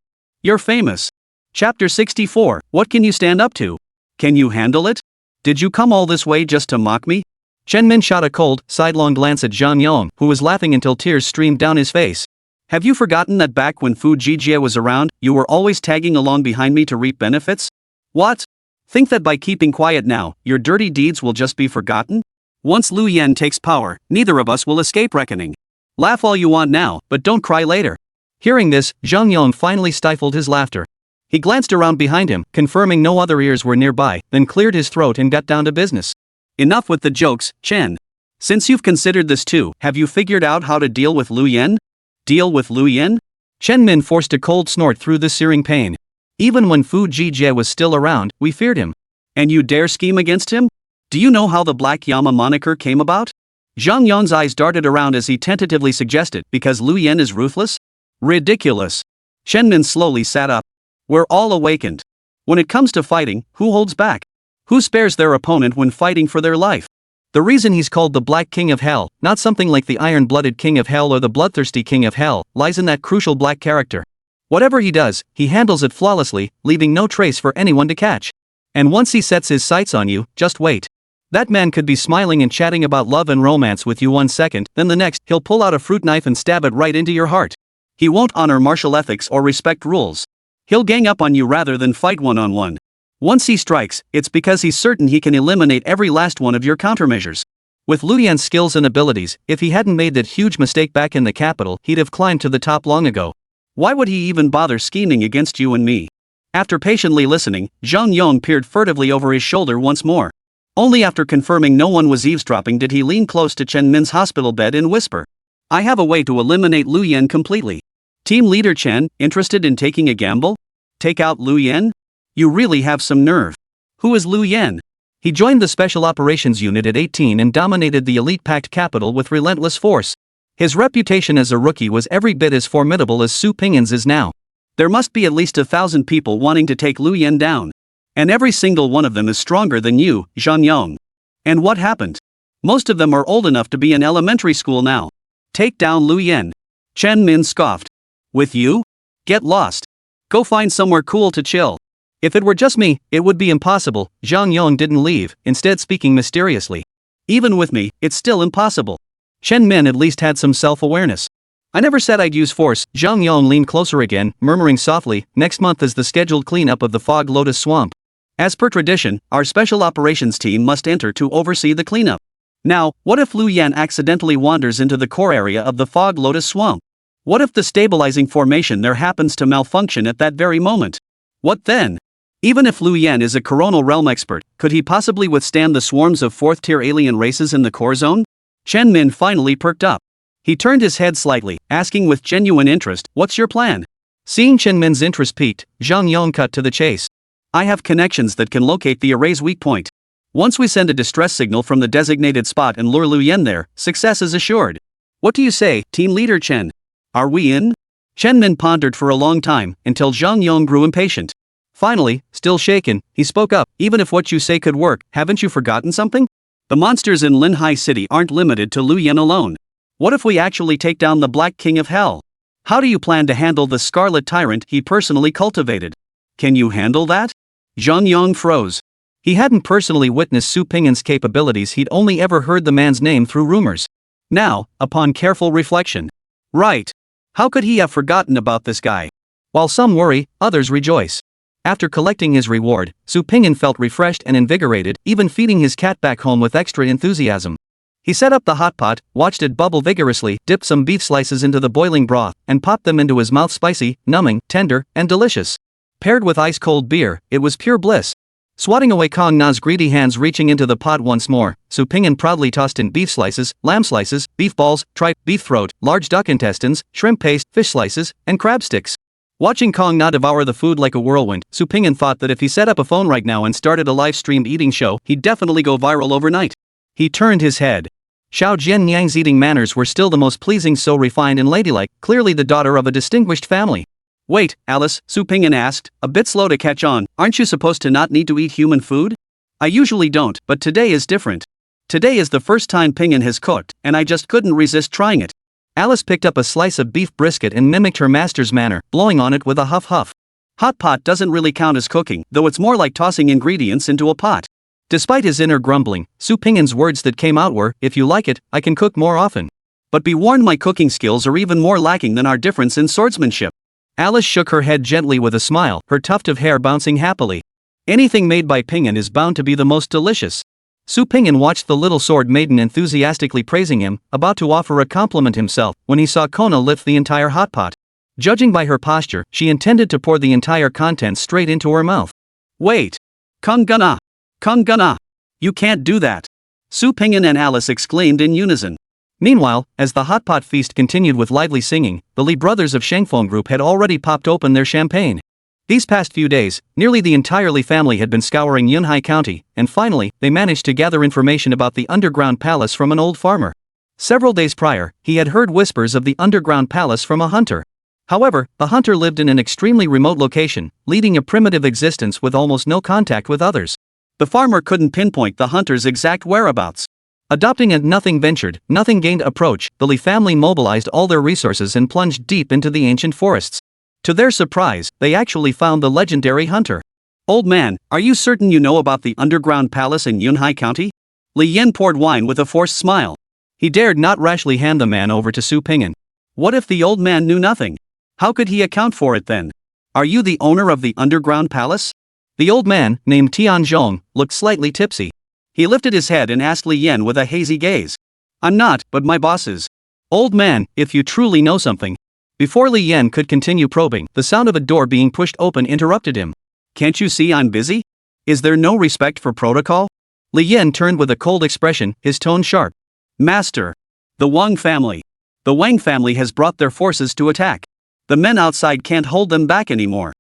famous. Chapter 64, what can you stand up to? Can you handle it? Did you come all this way just to mock me? Chen Min shot a cold, sidelong glance at Zhang Yong, who was laughing until tears streamed down his face. Have you forgotten that back when Fu Jijie was around, you were always tagging along behind me to reap benefits? What? Think that by keeping quiet now, your dirty deeds will just be forgotten? Once Lu Yan takes power, neither of us will escape reckoning. Laugh all you want now, but don't cry later. Hearing this, Zhang Yong finally stifled his laughter. He glanced around behind him, confirming no other ears were nearby, then cleared his throat and got down to business. Enough with the jokes, Chen. Since you've considered this too, have you figured out how to deal with Lu Yan? Deal with Lu Yan? Chen Min forced a cold snort through the searing pain. Even when Fu Jijie was still around, we feared him. And you dare scheme against him? Do you know how the Black Yama moniker came about? Zhang Yong's eyes darted around as he tentatively suggested, because Lu Yan is ruthless? Ridiculous. Chen Min slowly sat up. We're all awakened. When it comes to fighting, who holds back? Who spares their opponent when fighting for their life? The reason he's called the Black King of Hell, not something like the Iron-Blooded King of Hell or the Bloodthirsty King of Hell, lies in that crucial black character. Whatever he does, he handles it flawlessly, leaving no trace for anyone to catch. And once he sets his sights on you, just wait. That man could be smiling and chatting about love and romance with you one second, then the next, he'll pull out a fruit knife and stab it right into your heart. He won't honor martial ethics or respect rules. He'll gang up on you rather than fight one-on-one. Once he strikes, it's because he's certain he can eliminate every last one of your countermeasures. With Lu Yan's skills and abilities, if he hadn't made that huge mistake back in the capital, he'd have climbed to the top long ago. Why would he even bother scheming against you and me? After patiently listening, Zhang Yong peered furtively over his shoulder once more. Only after confirming no one was eavesdropping did he lean close to Chen Min's hospital bed and whisper. I have a way to eliminate Lu Yan completely. Team Leader Chen, interested in taking a gamble? Take out Lu Yan? You really have some nerve. Who is Lu Yan? He joined the Special Operations Unit at 18 and dominated the elite packed capital with relentless force. His reputation as a rookie was every bit as formidable as Su Pingyan's is now. There must be at least 1,000 people wanting to take Lu Yan down. And every single one of them is stronger than you, Zhang Yong. And what happened? Most of them are old enough to be in elementary school now. Take down Lu Yan. Chen Min scoffed. With you? Get lost. Go find somewhere cool to chill. If it were just me, it would be impossible. Zhang Yong didn't leave, instead speaking mysteriously. Even with me, it's still impossible. Chen Min at least had some self-awareness. I never said I'd use force. Zhang Yong leaned closer again, murmuring softly, next month is the scheduled cleanup of the Fog Lotus Swamp. As per tradition, our special operations team must enter to oversee the cleanup. Now, what if Lu Yan accidentally wanders into the core area of the Fog Lotus Swamp? What if the stabilizing formation there happens to malfunction at that very moment? What then? Even if Lu Yan is a coronal realm expert, could he possibly withstand the swarms of 4th-tier alien races in the core zone? Chen Min finally perked up. He turned his head slightly, asking with genuine interest, what's your plan? Seeing Chen Min's interest piqued, Zhang Yong cut to the chase. I have connections that can locate the array's weak point. Once we send a distress signal from the designated spot and lure Lu Yan there, success is assured. What do you say, Team Leader Chen? Are we in? Chen Min pondered for a long time, until Zhang Yong grew impatient. Finally, still shaken, he spoke up, even if what you say could work, haven't you forgotten something? The monsters in Linhai City aren't limited to Lu Yan alone. What if we actually take down the Black King of Hell? How do you plan to handle the Scarlet Tyrant he personally cultivated? Can you handle that? Zhang Yong froze. He hadn't personally witnessed Su Pingyan's capabilities, he'd only ever heard the man's name through rumors. Now, upon careful reflection. Right. How could he have forgotten about this guy? While some worry, others rejoice. After collecting his reward, Su Pingyan felt refreshed and invigorated, even feeding his cat back home with extra enthusiasm. He set up the hot pot, watched it bubble vigorously, dipped some beef slices into the boiling broth, and popped them into his mouth spicy, numbing, tender, and delicious. Paired with ice-cold beer, it was pure bliss. Swatting away Kong Na's greedy hands reaching into the pot once more, Su Pingyan proudly tossed in beef slices, lamb slices, beef balls, tripe, beef throat, large duck intestines, shrimp paste, fish slices, and crab sticks. Watching Kong Na devour the food like a whirlwind, Su Pingyan thought that if he set up a phone right now and started a live-streamed eating show, he'd definitely go viral overnight. He turned his head. Xiao Jianyang's eating manners were still the most pleasing, so refined and ladylike, clearly the daughter of a distinguished family. Wait, Alice, Su Pingyan asked, a bit slow to catch on, aren't you supposed to not need to eat human food? I usually don't, but today is different. Today is the first time Pingyan has cooked, and I just couldn't resist trying it. Alice picked up a slice of beef brisket and mimicked her master's manner, blowing on it with a huff-huff. Hot pot doesn't really count as cooking, though it's more like tossing ingredients into a pot. Despite his inner grumbling, Su Pingyan's words that came out were, if you like it, I can cook more often. But be warned, my cooking skills are even more lacking than our difference in swordsmanship. Alice shook her head gently with a smile, her tuft of hair bouncing happily. Anything made by Ping'an is bound to be the most delicious. Su Ping'an watched the little sword maiden enthusiastically praising him, about to offer a compliment himself, when he saw Kona lift the entire hot pot. Judging by her posture, she intended to pour the entire contents straight into her mouth. Wait! Kung Gana! Kung Gana! You can't do that! Su Ping'an and Alice exclaimed in unison. Meanwhile, as the hot pot feast continued with lively singing, the Li brothers of Shangfeng group had already popped open their champagne. These past few days, nearly the entire Li family had been scouring Yunhai County, and finally, they managed to gather information about the underground palace from an old farmer. Several days prior, he had heard whispers of the underground palace from a hunter. However, the hunter lived in an extremely remote location, leading a primitive existence with almost no contact with others. The farmer couldn't pinpoint the hunter's exact whereabouts. Adopting a nothing ventured, nothing gained approach, the Li family mobilized all their resources and plunged deep into the ancient forests. To their surprise, they actually found the legendary hunter. Old man, are you certain you know about the underground palace in Yunhai County? Li Yen poured wine with a forced smile. He dared not rashly hand the man over to Su Ping'an. What if the old man knew nothing? How could he account for it then? Are you the owner of the underground palace? The old man, named Tianzhong, looked slightly tipsy. He lifted his head and asked Li Yen with a hazy gaze. I'm not, but my boss is. Old man, if you truly know something. Before Li Yen could continue probing, the sound of a door being pushed open interrupted him. Can't you see I'm busy? Is there no respect for protocol? Li Yen turned with a cold expression, his tone sharp. Master. The Wang family. The Wang family has brought their forces to attack. The men outside can't hold them back anymore.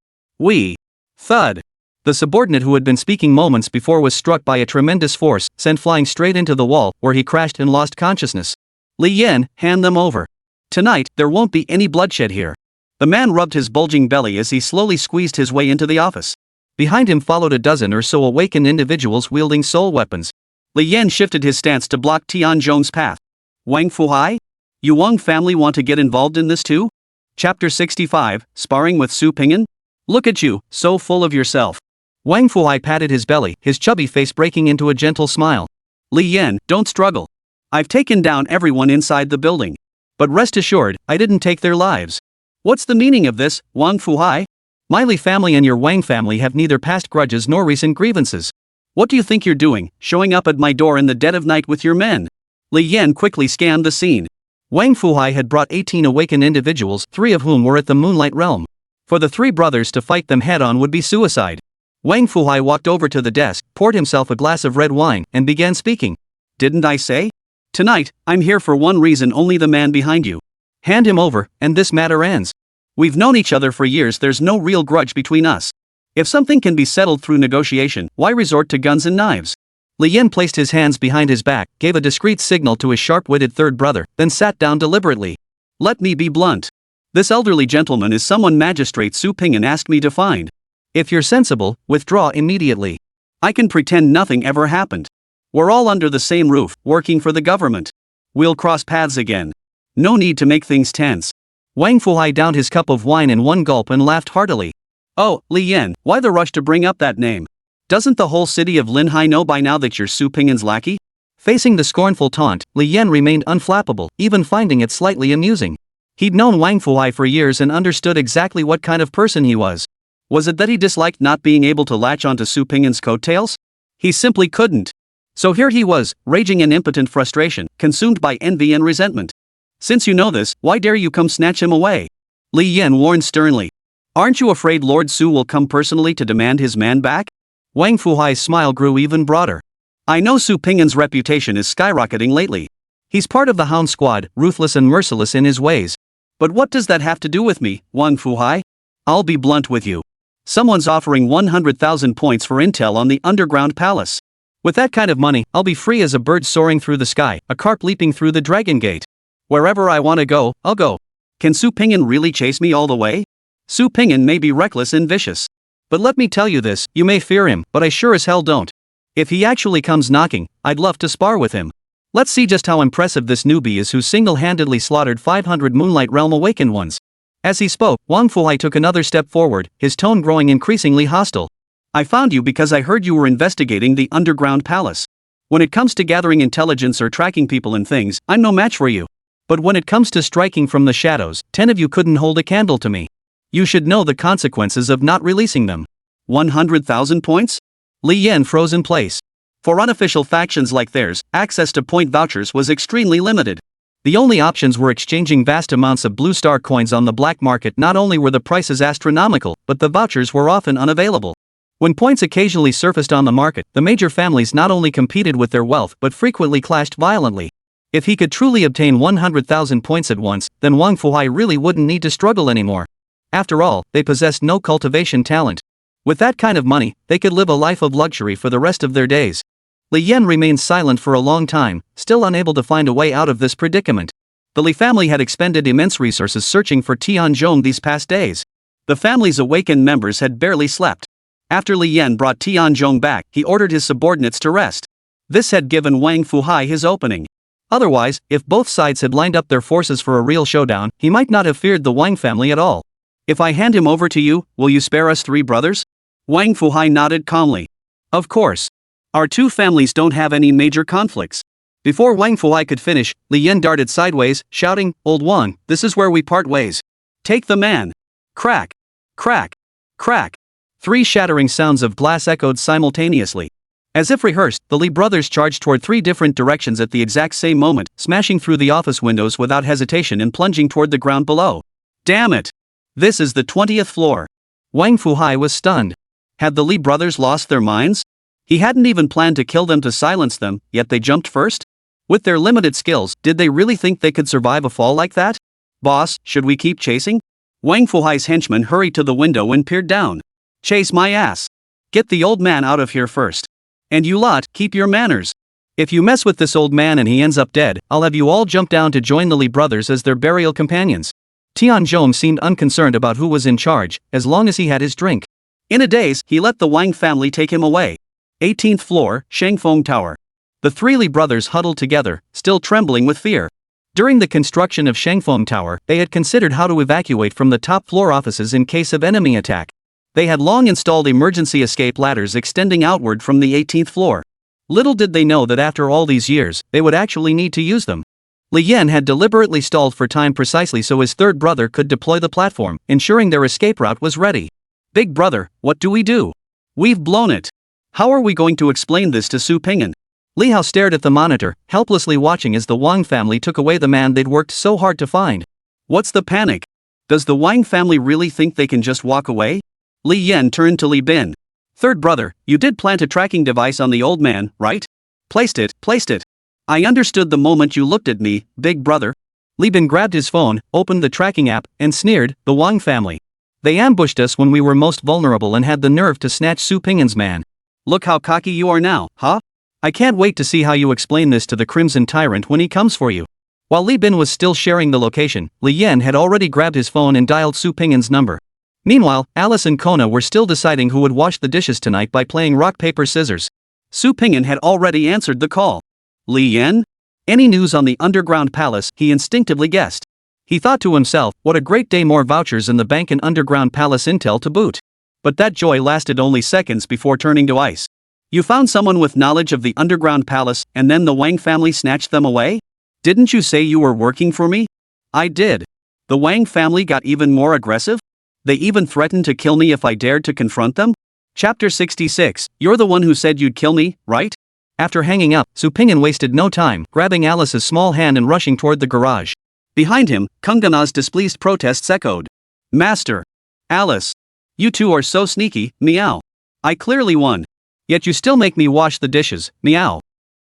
Thud. The subordinate who had been speaking moments before was struck by a tremendous force, sent flying straight into the wall, where he crashed and lost consciousness. Li Yen, hand them over. Tonight, there won't be any bloodshed here. The man rubbed his bulging belly as he slowly squeezed his way into the office. Behind him followed a dozen or so awakened individuals wielding soul weapons. Li Yen shifted his stance to block Tianzhong's path. Wang Fuhai? You Wang family want to get involved in this too? Chapter 65, Sparring with Su Ping'an? Look at you, so full of yourself. Wang Fuhai patted his belly, his chubby face breaking into a gentle smile. Li Yen, don't struggle. I've taken down everyone inside the building. But rest assured, I didn't take their lives. What's the meaning of this, Wang Fuhai? My Li family and your Wang family have neither past grudges nor recent grievances. What do you think you're doing, showing up at my door in the dead of night with your men? Li Yen quickly scanned the scene. Wang Fuhai had brought 18 awakened individuals, 3 of whom were at the Moonlight Realm. For the 3 brothers to fight them head-on would be suicide. Wang Fuhai walked over to the desk, poured himself a glass of red wine, and began speaking. Didn't I say? Tonight, I'm here for one reason only, the man behind you. Hand him over, and this matter ends. We've known each other for years, there's no real grudge between us. If something can be settled through negotiation, why resort to guns and knives? Li Yen placed his hands behind his back, gave a discreet signal to his sharp-witted third brother, then sat down deliberately. Let me be blunt. This elderly gentleman is someone Magistrate Su Ping'an asked me to find. If you're sensible, withdraw immediately. I can pretend nothing ever happened. We're all under the same roof, working for the government. We'll cross paths again. No need to make things tense. Wang Fuhai downed his cup of wine in one gulp and laughed heartily. Oh, Li Yen, why the rush to bring up that name? Doesn't the whole city of Linhai know by now that you're Su Ping'an's lackey? Facing the scornful taunt, Li Yen remained unflappable, even finding it slightly amusing. He'd known Wang Fuhai for years and understood exactly what kind of person he was. Was it that he disliked not being able to latch onto Su Ping'an's coattails? He simply couldn't. So here he was, raging in impotent frustration, consumed by envy and resentment. Since you know this, why dare you come snatch him away? Li Yen warned sternly. Aren't you afraid Lord Su will come personally to demand his man back? Wang Fuhai's smile grew even broader. I know Su Ping'an's reputation is skyrocketing lately. He's part of the Hound Squad, ruthless and merciless in his ways. But what does that have to do with me, Wang Fuhai? I'll be blunt with you. Someone's offering 100,000 points for intel on the underground palace. With that kind of money, I'll be free as a bird soaring through the sky, a carp leaping through the dragon gate. Wherever I want to go, I'll go. Can Su Ping'an really chase me all the way? Su Ping'an may be reckless and vicious. But let me tell you this, you may fear him, but I sure as hell don't. If he actually comes knocking, I'd love to spar with him. Let's see just how impressive this newbie is who single-handedly slaughtered 500 Moonlight Realm awakened ones. As he spoke, Wang Fuhai took another step forward, his tone growing increasingly hostile. I found you because I heard you were investigating the underground palace. When it comes to gathering intelligence or tracking people and things, I'm no match for you. But when it comes to striking from the shadows, 10 of you couldn't hold a candle to me. You should know the consequences of not releasing them. 100,000 points? Li Yan froze in place. For unofficial factions like theirs, access to point vouchers was extremely limited. The only options were exchanging vast amounts of blue star coins on the black market. Not only were the prices astronomical, but the vouchers were often unavailable. When points occasionally surfaced on the market, the major families not only competed with their wealth but frequently clashed violently. If he could truly obtain 100,000 points at once, then Wang Fuhai really wouldn't need to struggle anymore. After all, they possessed no cultivation talent. With that kind of money, they could live a life of luxury for the rest of their days. Li Yan remained silent for a long time, still unable to find a way out of this predicament. The Li family had expended immense resources searching for Tianzhong these past days. The family's awakened members had barely slept. After Li Yan brought Tianzhong back, he ordered his subordinates to rest. This had given Wang Fuhai his opening. Otherwise, if both sides had lined up their forces for a real showdown, he might not have feared the Wang family at all. If I hand him over to you, will you spare us 3 brothers? Wang Fuhai nodded calmly. Of course. Our 2 families don't have any major conflicts. Before Wang Fuhai could finish, Li Yan darted sideways, shouting, "Old Wang, this is where we part ways. Take the man." Crack. Crack. Crack. 3 shattering sounds of glass echoed simultaneously. As if rehearsed, the Li brothers charged toward 3 different directions at the exact same moment, smashing through the office windows without hesitation and plunging toward the ground below. Damn it! This is the 20th floor. Wang Fuhai was stunned. Had the Li brothers lost their minds? He hadn't even planned to kill them to silence them, yet they jumped first? With their limited skills, did they really think they could survive a fall like that? Boss, should we keep chasing? Wang Fuhai's henchman hurried to the window and peered down. Chase my ass. Get the old man out of here first. And you lot, keep your manners. If you mess with this old man and he ends up dead, I'll have you all jump down to join the Li brothers as their burial companions. Tianzhong seemed unconcerned about who was in charge, as long as he had his drink. In a daze, he let the Wang family take him away. 18th floor, Shangfeng Tower. The 3 Li brothers huddled together, still trembling with fear. During the construction of Shangfeng Tower, they had considered how to evacuate from the top floor offices in case of enemy attack. They had long installed emergency escape ladders extending outward from the 18th floor. Little did they know that after all these years, they would actually need to use them. Li Yan had deliberately stalled for time precisely so his 3rd brother could deploy the platform, ensuring their escape route was ready. Big brother, what do we do? We've blown it. How are we going to explain this to Su Ping'an? Li Hao stared at the monitor, helplessly watching as the Wang family took away the man they'd worked so hard to find. What's the panic? Does the Wang family really think they can just walk away? Li Yan turned to Li Bin. 3rd brother, you did plant a tracking device on the old man, right? Placed it. I understood the moment you looked at me, big brother. Li Bin grabbed his phone, opened the tracking app, and sneered, the Wang family. They ambushed us when we were most vulnerable and had the nerve to snatch Su Ping'an's man. Look how cocky you are now, huh? I can't wait to see how you explain this to the Crimson Tyrant when he comes for you. While Li Bin was still sharing the location, Li Yan had already grabbed his phone and dialed Su Ping'an's number. Meanwhile, Alice and Kona were still deciding who would wash the dishes tonight by playing rock paper scissors. Su Ping'an had already answered the call. Li Yan? Any news on the underground palace? He instinctively guessed. He thought to himself, what a great day, more vouchers in the bank and underground palace intel to boot. But that joy lasted only seconds before turning to ice. You found someone with knowledge of the underground palace, and then the Wang family snatched them away? Didn't you say you were working for me? I did. The Wang family got even more aggressive? They even threatened to kill me if I dared to confront them? Chapter 66, you're the one who said you'd kill me, right? After hanging up, Su Ping'an wasted no time, grabbing Alice's small hand and rushing toward the garage. Behind him, Kung Gana's displeased protests echoed. Master! Alice! You two are so sneaky, meow. I clearly won. Yet you still make me wash the dishes, meow.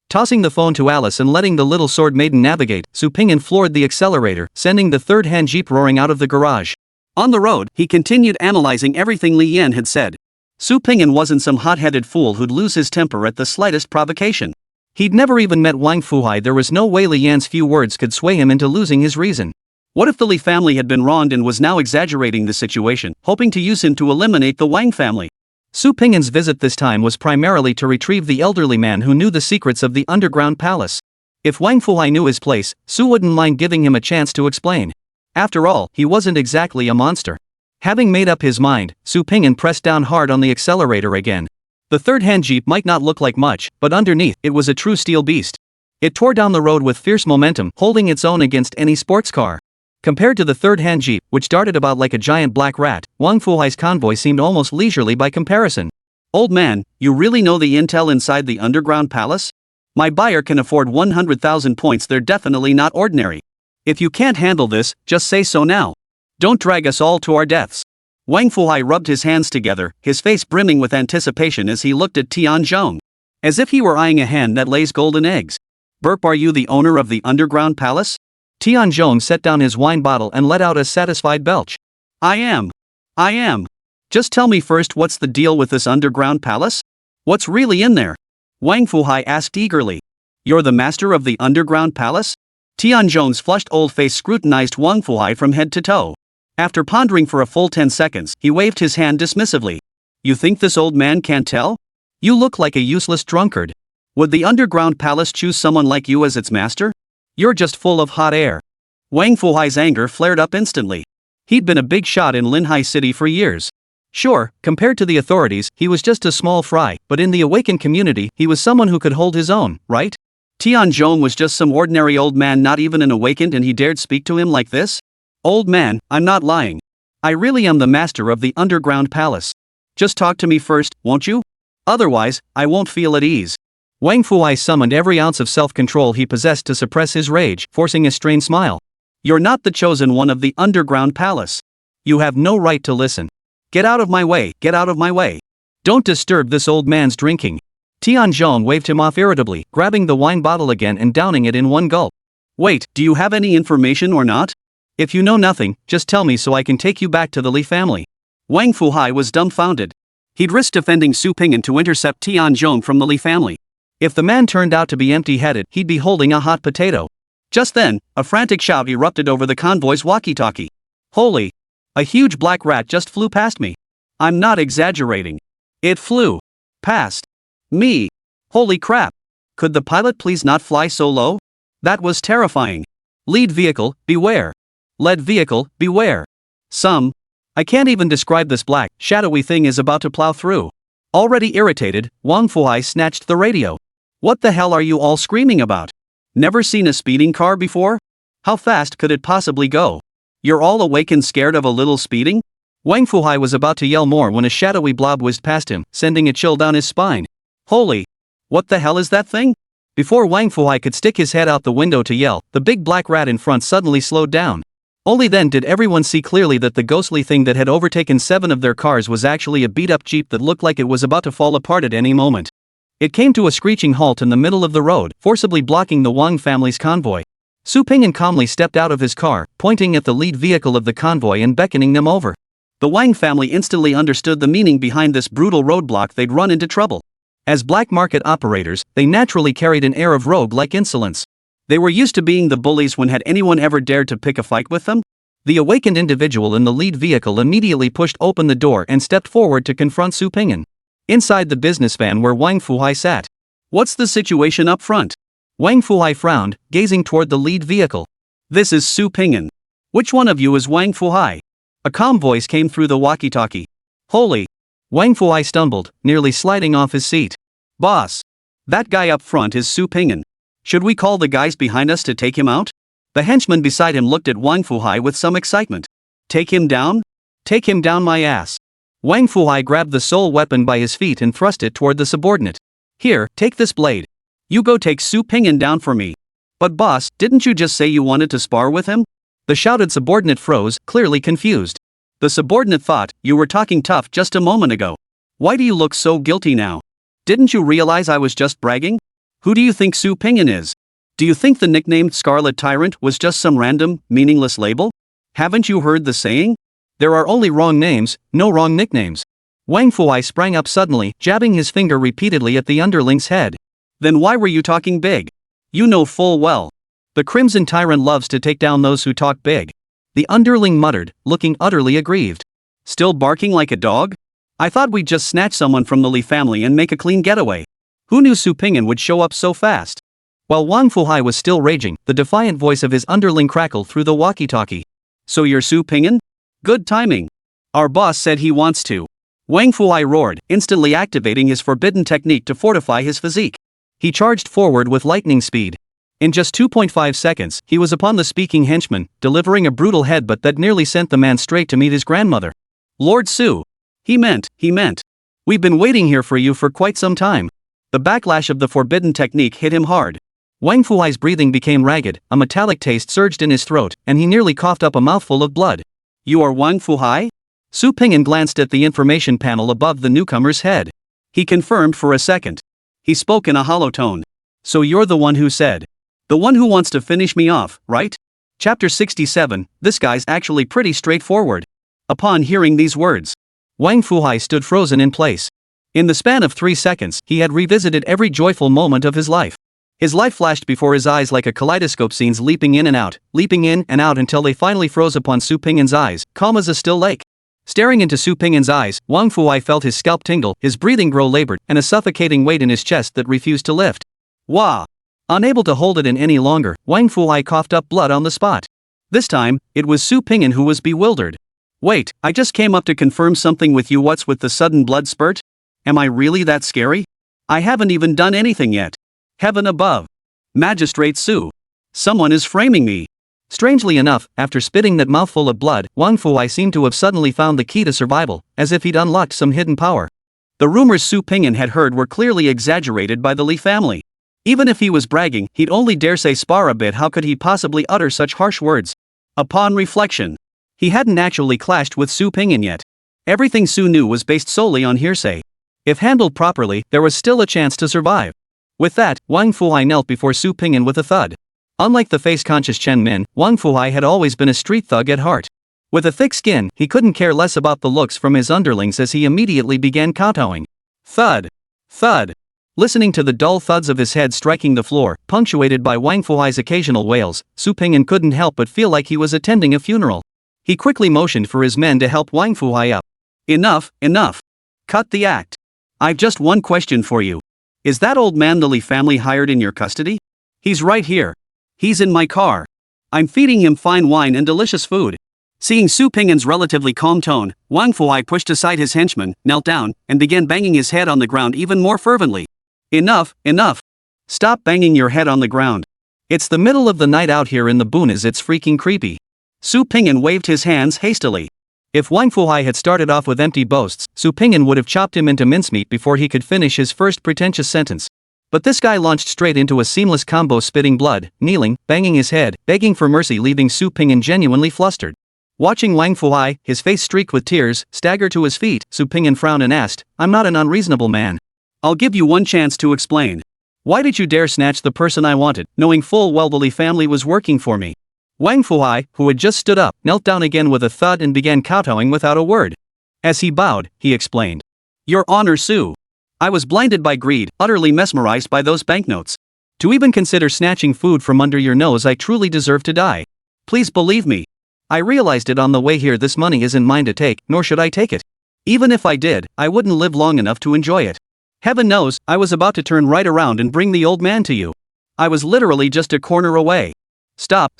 Tossing the phone to Alice and letting the little sword maiden navigate, Su Ping'an floored the accelerator, sending the 3rd-hand jeep roaring out of the garage. On the road, he continued analyzing everything Li Yan had said. Su Ping'an wasn't some hot-headed fool who'd lose his temper at the slightest provocation. He'd never even met Wang Fuhai. There was no way Li Yan's few words could sway him into losing his reason. What if the Li family had been wronged and was now exaggerating the situation, hoping to use him to eliminate the Wang family? Su Ping'an's visit this time was primarily to retrieve the elderly man who knew the secrets of the underground palace. If Wang Fuhai knew his place, Su wouldn't mind giving him a chance to explain. After all, he wasn't exactly a monster. Having made up his mind, Su Ping'an pressed down hard on the accelerator again. The 3rd-hand jeep might not look like much, but underneath, it was a true steel beast. It tore down the road with fierce momentum, holding its own against any sports car. Compared to the third-hand jeep, which darted about like a giant black rat, Wang Fuhai's convoy seemed almost leisurely by comparison. Old man, you really know the intel inside the underground palace? My buyer can afford 100,000 points. They're definitely not ordinary. If you can't handle this, just say so now. Don't drag us all to our deaths. Wang Fuhai rubbed his hands together, his face brimming with anticipation as he looked at Tianzhong. As if he were eyeing a hen that lays golden eggs. Burp, are you the owner of the underground palace? Tianzhong set down his wine bottle and let out a satisfied belch. I am. Just tell me first, what's the deal with this underground palace? What's really in there? Wang Fuhai asked eagerly. You're the master of the underground palace? Tianzhong's flushed old face scrutinized Wang Fuhai from head to toe. After pondering for a full 10 seconds, he waved his hand dismissively. You think this old man can't tell? You look like a useless drunkard. Would the underground palace choose someone like you as its master? You're just full of hot air. Wang Fuhai's anger flared up instantly. He'd been a big shot in Linhai City for years. Sure, compared to the authorities, he was just a small fry, but in the awakened community, he was someone who could hold his own, right? Tianzhong was just some ordinary old man, not even an awakened, and he dared speak to him like this? Old man, I'm not lying. I really am the master of the underground palace. Just talk to me first, won't you? Otherwise, I won't feel at ease. Wang Fuhai summoned every ounce of self-control he possessed to suppress his rage, forcing a strained smile. You're not the chosen one of the underground palace. You have no right to listen. Get out of my way, get out of my way. Don't disturb this old man's drinking. Tianzhong waved him off irritably, grabbing the wine bottle again and downing it in one gulp. Wait, do you have any information or not? If you know nothing, just tell me so I can take you back to the Li family. Wang Fuhai was dumbfounded. He'd risked defending Su Ping'an to intercept Tianzhong from the Li family. If the man turned out to be empty-headed, he'd be holding a hot potato. Just then, a frantic shout erupted over the convoy's walkie-talkie. Holy! A huge black rat just flew past me. I'm not exaggerating. It flew past me. Holy crap! Could the pilot please not fly so low? That was terrifying. Lead vehicle, beware. Lead vehicle, beware. I can't even describe this black, shadowy thing is about to plow through. Already irritated, Wang Fuhai snatched the radio. What the hell are you all screaming about? Never seen a speeding car before? How fast could it possibly go? You're all awake and scared of a little speeding? Wang Fuhai was about to yell more when a shadowy blob whizzed past him, sending a chill down his spine. Holy! What the hell is that thing? Before Wang Fuhai could stick his head out the window to yell, the big black rat in front suddenly slowed down. Only then did everyone see clearly that the ghostly thing that had overtaken 7 of their cars was actually a beat-up jeep that looked like it was about to fall apart at any moment. It came to a screeching halt in the middle of the road, forcibly blocking the Wang family's convoy. Su Ping'an calmly stepped out of his car, pointing at the lead vehicle of the convoy and beckoning them over. The Wang family instantly understood the meaning behind this brutal roadblock. They'd run into trouble. As black market operators, they naturally carried an air of rogue-like insolence. They were used to being the bullies. When had anyone ever dared to pick a fight with them? The awakened individual in the lead vehicle immediately pushed open the door and stepped forward to confront Su Ping'an. Inside the business van where Wang Fuhai sat. What's the situation up front? Wang Fuhai frowned, gazing toward the lead vehicle. This is Su Ping'an. Which one of you is Wang Fuhai? A calm voice came through the walkie-talkie. Holy! Wang Fuhai stumbled, nearly sliding off his seat. Boss! That guy up front is Su Ping'an. Should we call the guys behind us to take him out? The henchman beside him looked at Wang Fuhai with some excitement. Take him down? Take him down my ass. Wang Fuhai grabbed the sole weapon by his feet and thrust it toward the subordinate. Here, take this blade. You go take Su Ping'an down for me. But boss, didn't you just say you wanted to spar with him? The shouted subordinate froze, clearly confused. The subordinate thought, you were talking tough just a moment ago. Why do you look so guilty now? Didn't you realize I was just bragging? Who do you think Su Ping'an is? Do you think the nickname Scarlet Tyrant was just some random, meaningless label? Haven't you heard the saying? There are only wrong names, no wrong nicknames. Wang Fuhai sprang up suddenly, jabbing his finger repeatedly at the underling's head. Then why were you talking big? You know full well. The Crimson Tyrant loves to take down those who talk big. The underling muttered, looking utterly aggrieved. Still barking like a dog? I thought we'd just snatch someone from the Li family and make a clean getaway. Who knew Su Ping'an would show up so fast? While Wang Fuhai was still raging, the defiant voice of his underling crackled through the walkie-talkie. So you're Su Ping'an? Good timing. Our boss said he wants to. Wang Fuhai roared, instantly activating his forbidden technique to fortify his physique. He charged forward with lightning speed. In just 2.5 seconds, he was upon the speaking henchman, delivering a brutal headbutt that nearly sent the man straight to meet his grandmother. Lord Su. He meant. We've been waiting here for you for quite some time. The backlash of the forbidden technique hit him hard. Wang Fuhai's breathing became ragged, a metallic taste surged in his throat, and he nearly coughed up a mouthful of blood. You are Wang Fuhai? Su Ping'an glanced at the information panel above the newcomer's head. He confirmed for a second. He spoke in a hollow tone. So you're the one who said. The one who wants to finish me off, right? Chapter 67, this guy's actually pretty straightforward. Upon hearing these words, Wang Fuhai stood frozen in place. In the span of 3 seconds, he had revisited every joyful moment of his life. His life flashed before his eyes like a kaleidoscope, scenes leaping in and out until they finally froze upon Su Ping'an's eyes, calm as a still lake. Staring into Su Ping'an's eyes, Wang Fuhai felt his scalp tingle, his breathing grow labored, and a suffocating weight in his chest that refused to lift. Wah! Unable to hold it in any longer, Wang Fuhai coughed up blood on the spot. This time, it was Su Ping'an who was bewildered. Wait, I just came up to confirm something with you. What's with the sudden blood spurt? Am I really that scary? I haven't even done anything yet. Heaven above. Magistrate Su. Someone is framing me. Strangely enough, after spitting that mouthful of blood, Wang Fuhai seemed to have suddenly found the key to survival, as if he'd unlocked some hidden power. The rumors Su Ping'an had heard were clearly exaggerated by the Li family. Even if he was bragging, he'd only dare say spar a bit. How could he possibly utter such harsh words? Upon reflection, he hadn't actually clashed with Su Ping'an yet. Everything Su knew was based solely on hearsay. If handled properly, there was still a chance to survive. With that, Wang Fuhai knelt before Su Ping'an with a thud. Unlike the face-conscious Chen Min, Wang Fuhai had always been a street thug at heart. With a thick skin, he couldn't care less about the looks from his underlings as he immediately began kowtowing. Thud. Thud. Listening to the dull thuds of his head striking the floor, punctuated by Wang Fuhai's occasional wails, Su Ping'an couldn't help but feel like he was attending a funeral. He quickly motioned for his men to help Wang Fuhai up. Enough. Cut the act. I've just one question for you. Is that old man the Li family hired in your custody? He's right here. He's in my car. I'm feeding him fine wine and delicious food. Seeing Su Ping'an's relatively calm tone, Wang Fuhai pushed aside his henchman, knelt down, and began banging his head on the ground even more fervently. Enough. Stop banging your head on the ground. It's the middle of the night out here in the boonies. It's freaking creepy. Su Ping'an waved his hands hastily. If Wang Fuhai had started off with empty boasts, Su Ping'an would have chopped him into mincemeat before he could finish his first pretentious sentence. But this guy launched straight into a seamless combo, spitting blood, kneeling, banging his head, begging for mercy, leaving Su Ping'an genuinely flustered. Watching Wang Fuhai, his face streaked with tears, stagger to his feet, Su Ping'an frowned and asked, I'm not an unreasonable man. I'll give you one chance to explain. Why did you dare snatch the person I wanted, knowing full well the Li family was working for me? Wang Fuhai, who had just stood up, knelt down again with a thud and began kowtowing without a word. As he bowed, he explained. Your Honor Su. I was blinded by greed, utterly mesmerized by those banknotes. To even consider snatching food from under your nose, I truly deserve to die. Please believe me. I realized it on the way here. This money isn't mine to take, nor should I take it. Even if I did, I wouldn't live long enough to enjoy it. Heaven knows, I was about to turn right around and bring the old man to you. I was literally just a corner away. Stop.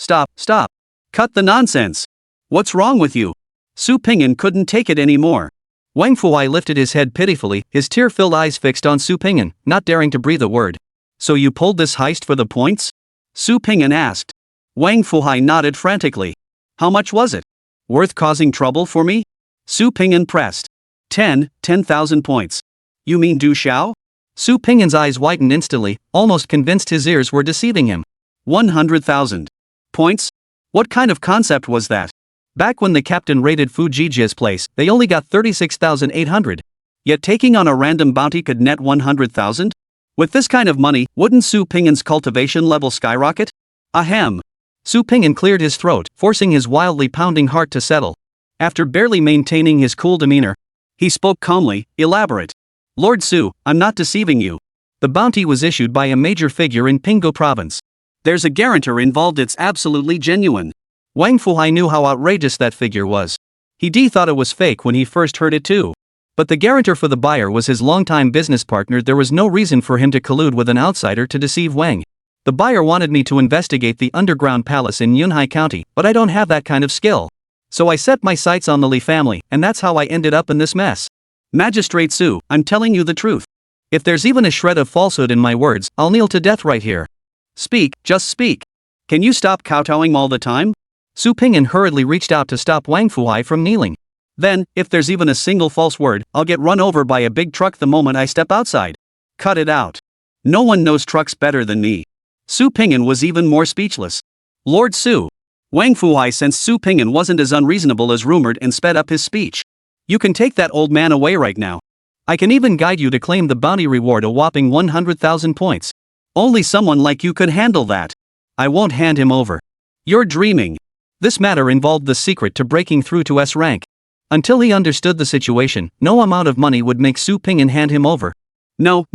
Cut the nonsense. What's wrong with you? Su Ping'an couldn't take it anymore. Wang Fuhai lifted his head pitifully, his tear-filled eyes fixed on Su Ping'an, not daring to breathe a word. So you pulled this heist for the points? Su Ping'an asked. Wang Fuhai nodded frantically. How much was it? Worth causing trouble for me? Su Ping'an pressed. 10,000 points. You mean Du Xiao? Su Ping'an's eyes widened instantly, almost convinced his ears were deceiving him. 100,000 points? What kind of concept was that? Back when the captain raided Fujijia's place, they only got 36,800. Yet taking on a random bounty could net 100,000? With this kind of money, wouldn't Su Ping'an's cultivation level skyrocket? Ahem. Su Ping'an cleared his throat, forcing his wildly pounding heart to settle. After barely maintaining his cool demeanor, he spoke calmly, elaborate. Lord Su, I'm not deceiving you. The bounty was issued by a major figure in Pinggu province. There's a guarantor involved. It's absolutely genuine. Wang Fuhai knew how outrageous that figure was. He thought it was fake when he first heard it too. But the guarantor for the buyer was his longtime business partner. There was no reason for him to collude with an outsider to deceive Wang. The buyer wanted me to investigate the underground palace in Yunhai County, but I don't have that kind of skill. So I set my sights on the Li family, and that's how I ended up in this mess. Magistrate Su, I'm telling you the truth. If there's even a shred of falsehood in my words, I'll kneel to death right here. Speak, just speak. Can you stop kowtowing all the time? Su Pingyan hurriedly reached out to stop Wang Fuhai from kneeling. Then, if there's even a single false word, I'll get run over by a big truck the moment I step outside. Cut it out. No one knows trucks better than me. Su Pingyan was even more speechless. Lord Su. Wang Fuhai sensed Su Pingyan wasn't as unreasonable as rumored and sped up his speech. You can take that old man away right now. I can even guide you to claim the bounty reward, a whopping 100,000 points. Only someone like you could handle that. I won't hand him over. You're dreaming. This matter involved the secret to breaking through to S rank. Until he understood the situation, no amount of money would make Su Pingyan hand him over. No,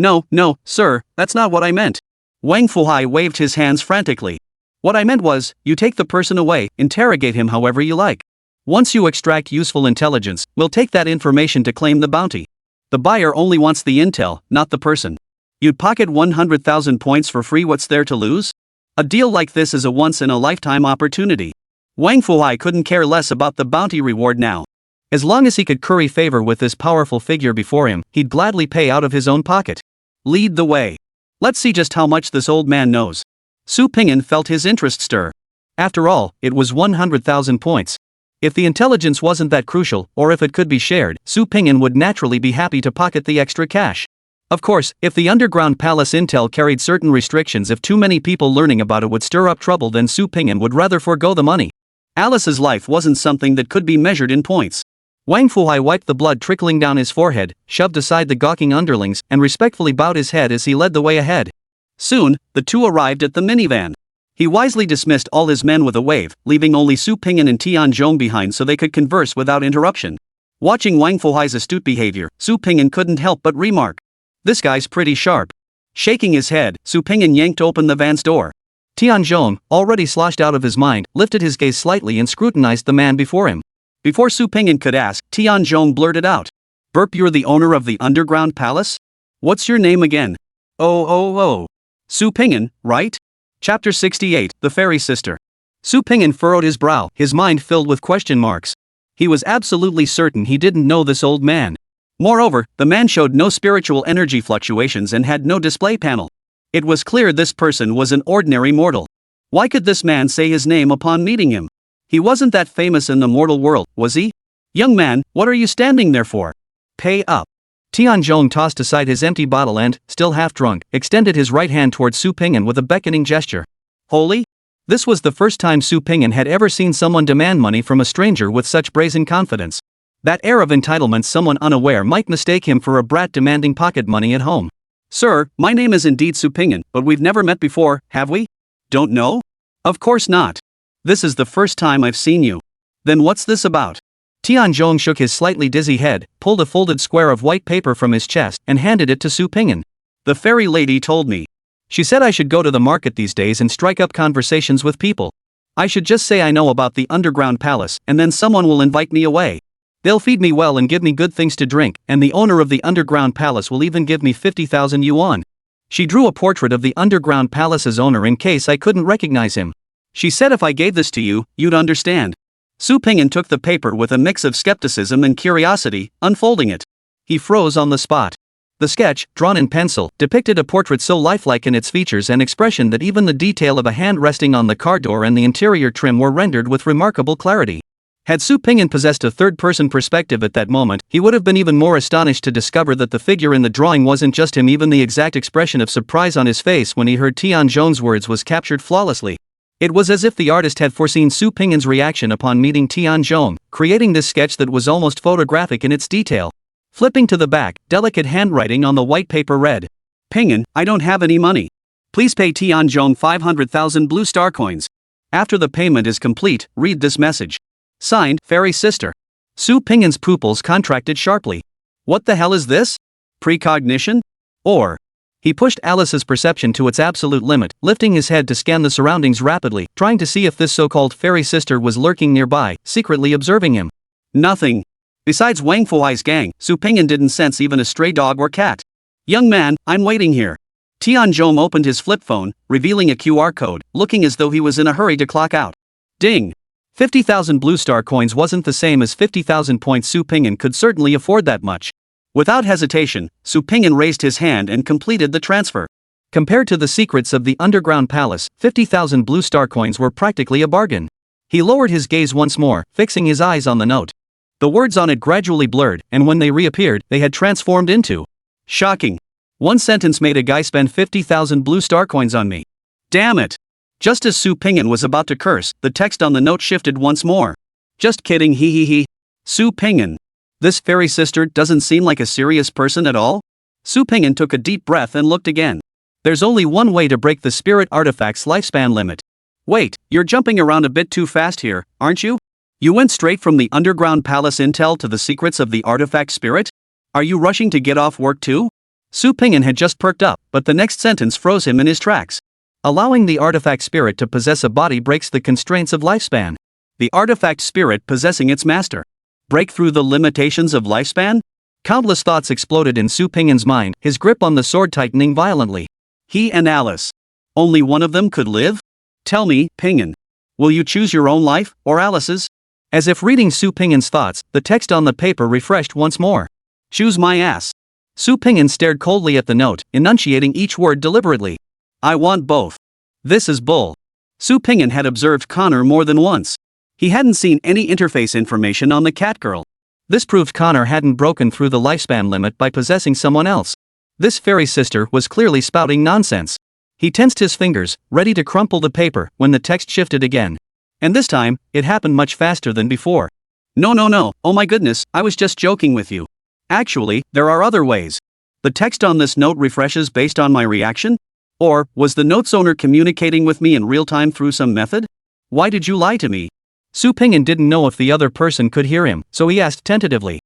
sir, that's not what I meant. Wang Fuhai waved his hands frantically. What I meant was, you take the person away, interrogate him however you like. Once you extract useful intelligence, we'll take that information to claim the bounty. The buyer only wants the intel, not the person. You'd pocket 100,000 points for free. What's there to lose? A deal like this is a once-in-a-lifetime opportunity. Wang Fuhai couldn't care less about the bounty reward now. As long as he could curry favor with this powerful figure before him, he'd gladly pay out of his own pocket. Lead the way. Let's see just how much this old man knows. Su Pingyan felt his interest stir. After all, it was 100,000 points. If the intelligence wasn't that crucial, or if it could be shared, Su Pingyan would naturally be happy to pocket the extra cash. Of course, if the underground palace intel carried certain restrictions, if too many people learning about it would stir up trouble, then Su Pingyan would rather forego the money. Alice's life wasn't something that could be measured in points. Wang Fuhai wiped the blood trickling down his forehead, shoved aside the gawking underlings, and respectfully bowed his head as he led the way ahead. Soon, the two arrived at the minivan. He wisely dismissed all his men with a wave, leaving only Su Pingyan and Tianzhong behind so they could converse without interruption. Watching Wang Fuhai's astute behavior, Su Pingyan couldn't help but remark, "This guy's pretty sharp." Shaking his head, Su Pingyan yanked open the van's door. Tianzhong, already sloshed out of his mind, lifted his gaze slightly and scrutinized the man before him. Before Su Pingyan could ask, Tianzhong blurted out, "Burp, you're the owner of the underground palace? What's your name again?" Oh. Su Pingyan, right? Chapter 68, The Fairy Sister. Su Pingyan furrowed his brow, his mind filled with question marks. He was absolutely certain he didn't know this old man. Moreover, the man showed no spiritual energy fluctuations and had no display panel. It was clear this person was an ordinary mortal. Why could this man say his name upon meeting him? He wasn't that famous in the mortal world, was he? Young man, what are you standing there for? Pay up. Tianzhong tossed aside his empty bottle and, still half drunk, extended his right hand towards Su Pingyan with a beckoning gesture. Holy? This was the first time Su Pingyan had ever seen someone demand money from a stranger with such brazen confidence. That air of entitlement someone unaware might mistake him for a brat demanding pocket money at home. Sir, my name is indeed Su Pingyan, but we've never met before, have we? Don't know? Of course not. This is the first time I've seen you. Then what's this about? Tianzhong shook his slightly dizzy head, pulled a folded square of white paper from his chest, and handed it to Su Pingyan. The fairy lady told me. She said I should go to the market these days and strike up conversations with people. I should just say I know about the underground palace, and then someone will invite me away. They'll feed me well and give me good things to drink, and the owner of the underground palace will even give me 50,000 yuan. She drew a portrait of the underground palace's owner in case I couldn't recognize him. She said if I gave this to you, you'd understand. Su Pingyan took the paper with a mix of skepticism and curiosity, unfolding it. He froze on the spot. The sketch, drawn in pencil, depicted a portrait so lifelike in its features and expression that even the detail of a hand resting on the car door and the interior trim were rendered with remarkable clarity. Had Su Pingyan possessed a third-person perspective at that moment, he would have been even more astonished to discover that the figure in the drawing wasn't just him. Even the exact expression of surprise on his face when he heard Tianzhong's words was captured flawlessly. It was as if the artist had foreseen Su Pingyan's reaction upon meeting Tianzhong, creating this sketch that was almost photographic in its detail. Flipping to the back, delicate handwriting on the white paper read, "Pingyan, I don't have any money. Please pay Tianzhong 500,000 blue star coins. After the payment is complete, read this message. Signed, Fairy Sister." Su Pingyan's pupils contracted sharply. What the hell is this? Precognition? Or? He pushed Alice's perception to its absolute limit, lifting his head to scan the surroundings rapidly, trying to see if this so-called fairy sister was lurking nearby, secretly observing him. Nothing. Besides Wang Fuhai's gang, Su Pingyan didn't sense even a stray dog or cat. Young man, I'm waiting here. Tianzhong opened his flip phone, revealing a QR code, looking as though he was in a hurry to clock out. Ding. 50,000 blue star coins wasn't the same as 50,000 points. Su Pingyan could certainly afford that much. Without hesitation, Su Pingyan raised his hand and completed the transfer. Compared to the secrets of the underground palace, 50,000 blue star coins were practically a bargain. He lowered his gaze once more, fixing his eyes on the note. The words on it gradually blurred, and when they reappeared, they had transformed into shocking. One sentence made a guy spend 50,000 blue star coins on me. Damn it! Just as Su Pingyan was about to curse, the text on the note shifted once more. Just kidding, he. Su Pingyan. This fairy sister doesn't seem like a serious person at all? Su Pingyan took a deep breath and looked again. There's only one way to break the spirit artifact's lifespan limit. Wait, you're jumping around a bit too fast here, aren't you? You went straight from the underground palace intel to the secrets of the artifact spirit? Are you rushing to get off work too? Su Pingyan had just perked up, but the next sentence froze him in his tracks. Allowing the artifact spirit to possess a body breaks the constraints of lifespan. The artifact spirit possessing its master. Break through the limitations of lifespan? Countless thoughts exploded in Su Pingyan's mind, his grip on the sword tightening violently. He and Alice. Only one of them could live? Tell me, Pingyan. Will you choose your own life, or Alice's? As if reading Su Pingyan's thoughts, the text on the paper refreshed once more. Choose my ass. Su Pingyan stared coldly at the note, enunciating each word deliberately. I want both. This is bull. Su Pingyan had observed Connor more than once. He hadn't seen any interface information on the cat girl. This proved Connor hadn't broken through the lifespan limit by possessing someone else. This fairy sister was clearly spouting nonsense. He tensed his fingers, ready to crumple the paper, when the text shifted again. And this time, it happened much faster than before. No, oh my goodness, I was just joking with you. Actually, there are other ways. The text on this note refreshes based on my reaction? Or, was the note's owner communicating with me in real time through some method? Why did you lie to me? Su Pingyan didn't know if the other person could hear him, so he asked tentatively.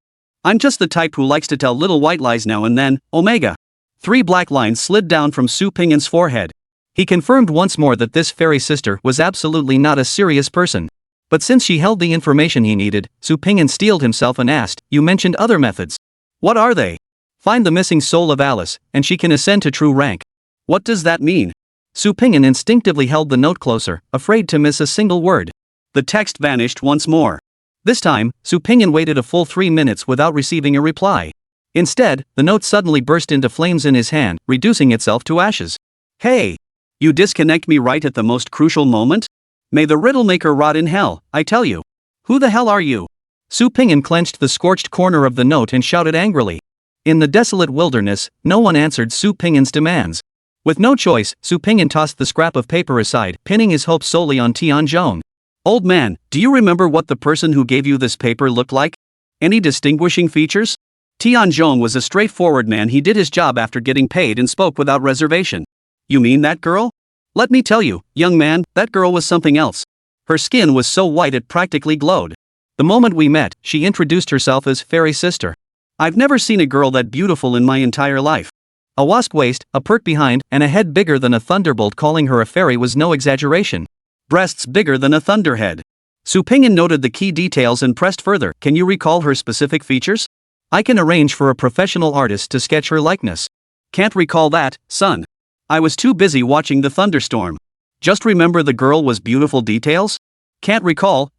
I'm just the type who likes to tell little white lies now and then, Omega. 3 black lines slid down from Su Pingyan's forehead. He confirmed once more that this fairy sister was absolutely not a serious person. But since she held the information he needed, Su Pingyan steeled himself and asked, you mentioned other methods. What are they? Find the missing soul of Alice, and she can ascend to true rank. What does that mean? Su Pingyan instinctively held the note closer, afraid to miss a single word. The text vanished once more. This time, Su Pingyan waited a full 3 minutes without receiving a reply. Instead, the note suddenly burst into flames in his hand, reducing itself to ashes. Hey! You disconnect me right at the most crucial moment? May the riddle maker rot in hell, I tell you. Who the hell are you? Su Pingyan clenched the scorched corner of the note and shouted angrily. In the desolate wilderness, no one answered Su Pingyan's demands. With no choice, Su Pingyan tossed the scrap of paper aside, pinning his hopes solely on Tianzhong. Old man, do you remember what the person who gave you this paper looked like? Any distinguishing features? Tianzhong was a straightforward man. He did his job after getting paid and spoke without reservation. You mean that girl? Let me tell you, young man, that girl was something else. Her skin was so white it practically glowed. The moment we met, she introduced herself as Fairy Sister. I've never seen a girl that beautiful in my entire life. A wasp waist, a pert behind, and a head bigger than a thunderbolt. Calling her a fairy was no exaggeration. Breasts bigger than a thunderhead. Su Pingyan noted the key details and pressed further. Can you recall her specific features? I can arrange for a professional artist to sketch her likeness. Can't recall that, son. I was too busy watching the thunderstorm. Just remember the girl was beautiful. Details? Can't recall.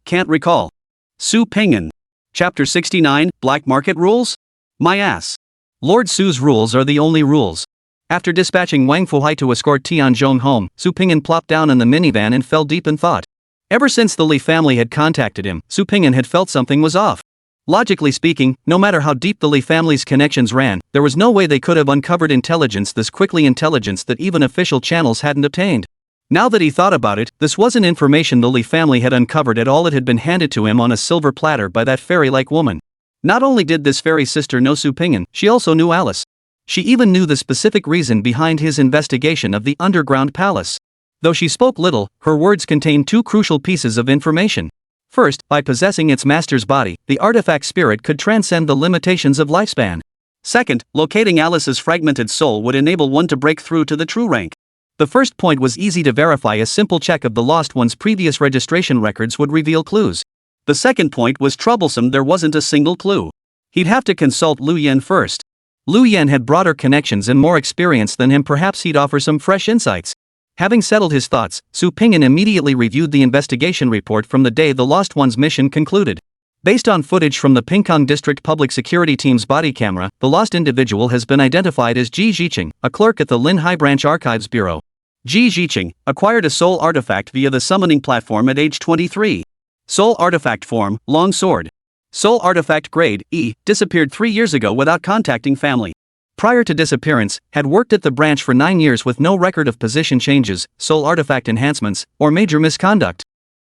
Su Pingyan. Chapter 69, Black Market Rules? My ass. Lord Su's rules are the only rules. After dispatching Wang Fuhai to escort Tianzhong home, Su Pingyan plopped down in the minivan and fell deep in thought. Ever since the Li family had contacted him, Su Pingyan had felt something was off. Logically speaking, no matter how deep the Li family's connections ran, there was no way they could have uncovered intelligence this quickly, intelligence that even official channels hadn't obtained. Now that he thought about it, this wasn't information the Li family had uncovered at all. It had been handed to him on a silver platter by that fairy-like woman. Not only did this fairy sister know Su Pingyan, she also knew Alice. She even knew the specific reason behind his investigation of the underground palace. Though she spoke little, her words contained 2 crucial pieces of information. First, by possessing its master's body, the artifact spirit could transcend the limitations of lifespan. Second, locating Alice's fragmented soul would enable one to break through to the true rank. The first point was easy to verify. A simple check of the lost one's previous registration records would reveal clues. The second point was troublesome. There wasn't a single clue. He'd have to consult Lu Yan first. Lu Yan had broader connections and more experience than him. Perhaps he'd offer some fresh insights. Having settled his thoughts, Su Pingyan immediately reviewed the investigation report from the day the Lost One's mission concluded. Based on footage from the Pingkang District Public Security Team's body camera, the lost individual has been identified as Ji Jiqing, a clerk at the Linhai Branch Archives Bureau. Ji Jiqing acquired a soul artifact via the summoning platform at age 23. Soul artifact form, long sword. Soul artifact grade, E, disappeared 3 years ago without contacting family. Prior to disappearance, had worked at the branch for 9 years with no record of position changes, soul artifact enhancements, or major misconduct.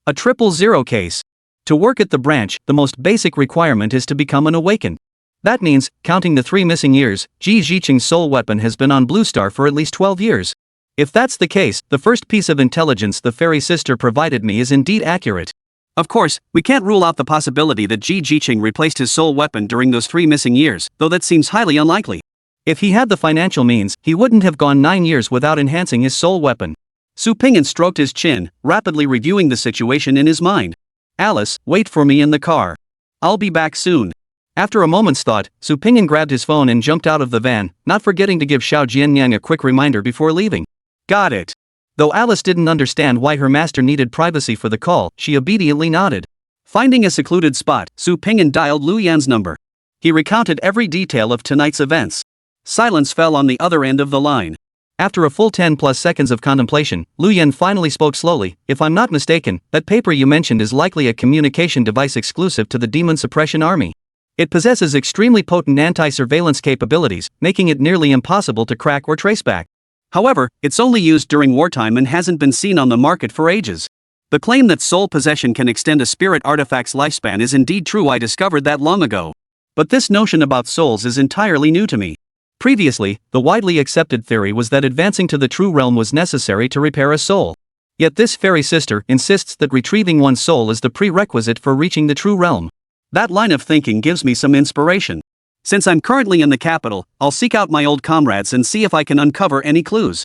A 000 case. To work at the branch, the most basic requirement is to become an awakened. That means, counting the 3 missing years, Ji Jiqing's soul weapon has been on Blue Star for at least 12 years. If that's the case, the first piece of intelligence the fairy sister provided me is indeed accurate. Of course, we can't rule out the possibility that Ji Jiqing replaced his soul weapon during those 3 missing years, though that seems highly unlikely. If he had the financial means, he wouldn't have gone 9 years without enhancing his soul weapon. Su Pingyan stroked his chin, rapidly reviewing the situation in his mind. Alice, wait for me in the car. I'll be back soon. After a moment's thought, Su Pingyan grabbed his phone and jumped out of the van, not forgetting to give Xiao Jianyang a quick reminder before leaving. Got it. Though Alice didn't understand why her master needed privacy for the call, she obediently nodded. Finding a secluded spot, Su Pingyan dialed Lu Yan's number. He recounted every detail of tonight's events. Silence fell on the other end of the line. After a full 10+ seconds of contemplation, Lu Yan finally spoke slowly. If I'm not mistaken, that paper you mentioned is likely a communication device exclusive to the Demon Suppression Army. It possesses extremely potent anti-surveillance capabilities, making it nearly impossible to crack or trace back. However, it's only used during wartime and hasn't been seen on the market for ages. The claim that soul possession can extend a spirit artifact's lifespan is indeed true. I discovered that long ago. But this notion about souls is entirely new to me. Previously, the widely accepted theory was that advancing to the true realm was necessary to repair a soul. Yet this fairy sister insists that retrieving one's soul is the prerequisite for reaching the true realm. That line of thinking gives me some inspiration. Since I'm currently in the capital, I'll seek out my old comrades and see if I can uncover any clues.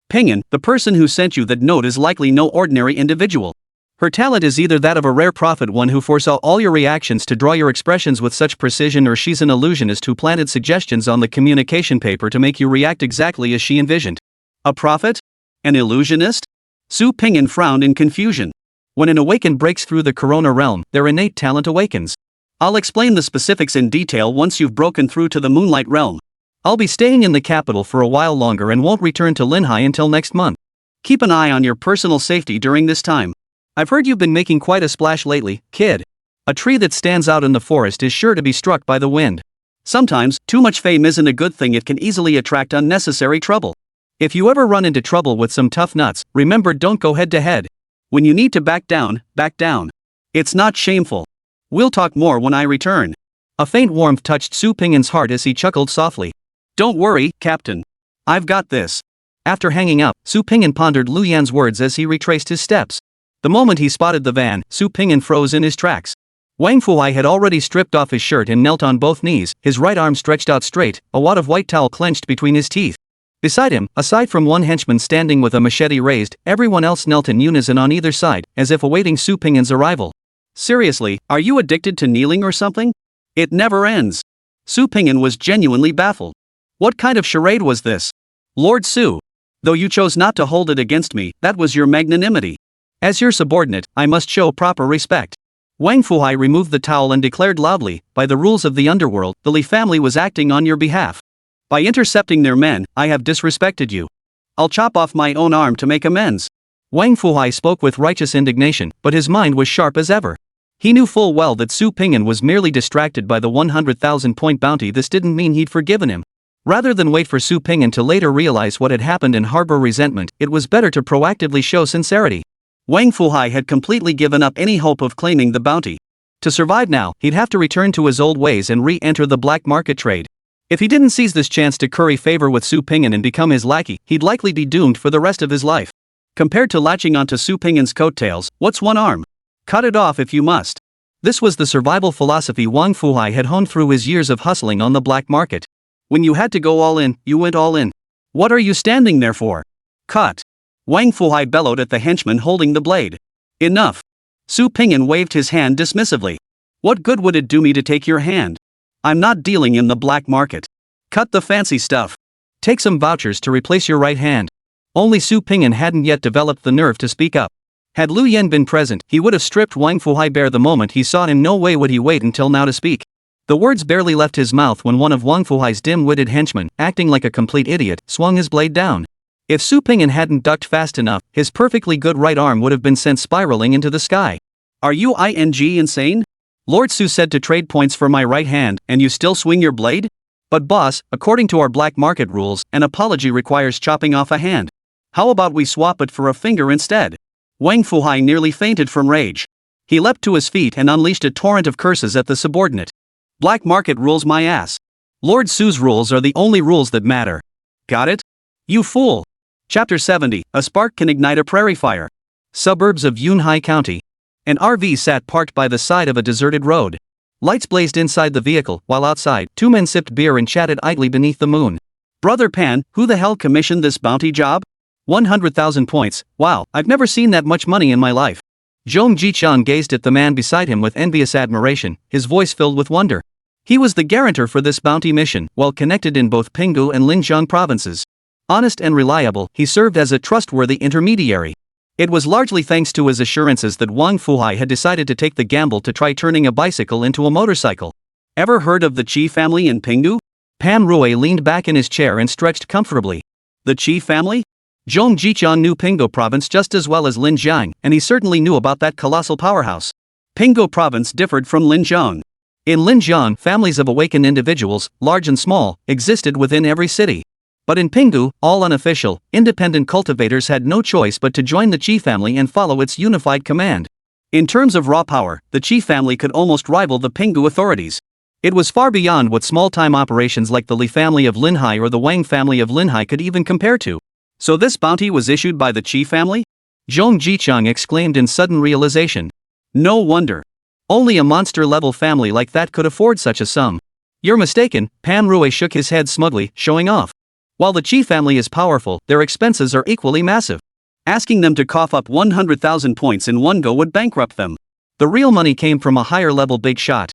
Pingyan, the person who sent you that note is likely no ordinary individual. Her talent is either that of a rare prophet, one who foresaw all your reactions to draw your expressions with such precision, or she's an illusionist who planted suggestions on the communication paper to make you react exactly as she envisioned. A prophet? An illusionist? Su Pingyan frowned in confusion. When an awakened breaks through the Corona realm, their innate talent awakens. I'll explain the specifics in detail once you've broken through to the Moonlight realm. I'll be staying in the capital for a while longer and won't return to Linhai until next month. Keep an eye on your personal safety during this time. I've heard you've been making quite a splash lately, kid. A tree that stands out in the forest is sure to be struck by the wind. Sometimes, too much fame isn't a good thing. It can easily attract unnecessary trouble. If you ever run into trouble with some tough nuts, remember, don't go head to head. When you need to back down, back down. It's not shameful. We'll talk more when I return. A faint warmth touched Su Pingyan's heart as he chuckled softly. Don't worry, Captain. I've got this. After hanging up, Su Pingyan pondered Lu Yan's words as he retraced his steps. The moment he spotted the van, Su Pingyan froze in his tracks. Wang Fuhai had already stripped off his shirt and knelt on both knees, his right arm stretched out straight, a wad of white towel clenched between his teeth. Beside him, aside from one henchman standing with a machete raised, everyone else knelt in unison on either side, as if awaiting Su Pingyan's arrival. Seriously, are you addicted to kneeling or something? It never ends. Su Pingyan was genuinely baffled. What kind of charade was this? Lord Su. Though you chose not to hold it against me, that was your magnanimity. As your subordinate, I must show proper respect. Wang Fuhai removed the towel and declared loudly, by the rules of the underworld, the Li family was acting on your behalf. By intercepting their men, I have disrespected you. I'll chop off my own arm to make amends. Wang Fuhai spoke with righteous indignation, but his mind was sharp as ever. He knew full well that Su Pingyan was merely distracted by the 100,000-point bounty. This didn't mean he'd forgiven him. Rather than wait for Su Pingyan to later realize what had happened and harbor resentment, it was better to proactively show sincerity. Wang Fuhai had completely given up any hope of claiming the bounty. To survive now, he'd have to return to his old ways and re-enter the black market trade. If he didn't seize this chance to curry favor with Su Pingyan and become his lackey, he'd likely be doomed for the rest of his life. Compared to latching onto Su Pingyan's coattails, what's one arm? Cut it off if you must. This was the survival philosophy Wang Fuhai had honed through his years of hustling on the black market. When you had to go all in, you went all in. What are you standing there for? Cut. Wang Fuhai bellowed at the henchman holding the blade. Enough. Su Pingyan waved his hand dismissively. What good would it do me to take your hand? I'm not dealing in the black market. Cut the fancy stuff. Take some vouchers to replace your right hand. Only Su Pingyan hadn't yet developed the nerve to speak up. Had Lu Yen been present, he would have stripped Wang Fuhai bare the moment he saw him. No way would he wait until now to speak. The words barely left his mouth when one of Wang Fuhai's dim-witted henchmen, acting like a complete idiot, swung his blade down. If Su Pingyan hadn't ducked fast enough, his perfectly good right arm would have been sent spiraling into the sky. Are you insane? Lord Su said to trade points for my right hand, and you still swing your blade? But boss, according to our black market rules, an apology requires chopping off a hand. How about we swap it for a finger instead? Wang Fuhai nearly fainted from rage. He leapt to his feet and unleashed a torrent of curses at the subordinate. Black market rules my ass. Lord Su's rules are the only rules that matter. Got it? You fool. Chapter 70, A Spark Can Ignite a Prairie Fire. Suburbs of Yunhai County. An RV sat parked by the side of a deserted road. Lights blazed inside the vehicle, while outside, two men sipped beer and chatted idly beneath the moon. Brother Pan, who the hell commissioned this bounty job? 100,000 points, wow, I've never seen that much money in my life. Zhong Jichang gazed at the man beside him with envious admiration, his voice filled with wonder. He was the guarantor for this bounty mission, well connected in both Pinggu and Linjiang provinces. Honest and reliable, he served as a trustworthy intermediary. It was largely thanks to his assurances that Wang Fuhai had decided to take the gamble to try turning a bicycle into a motorcycle. Ever heard of the Qi family in Pinggu? Pan Rui leaned back in his chair and stretched comfortably. The Qi family? Zhong Jichang knew Pinggu province just as well as Linjiang, and he certainly knew about that colossal powerhouse. Pinggu province differed from Linjiang. In Linjiang, families of awakened individuals, large and small, existed within every city. But in Pinggu, all unofficial, independent cultivators had no choice but to join the Qi family and follow its unified command. In terms of raw power, the Qi family could almost rival the Pinggu authorities. It was far beyond what small-time operations like the Li family of Linhai or the Wang family of Linhai could even compare to. So this bounty was issued by the Qi family? Zhong Jichang exclaimed in sudden realization. No wonder. Only a monster-level family like that could afford such a sum. You're mistaken, Pan Rui shook his head smugly, showing off. While the Qi family is powerful, their expenses are equally massive. Asking them to cough up 100,000 points in one go would bankrupt them. The real money came from a higher-level big shot.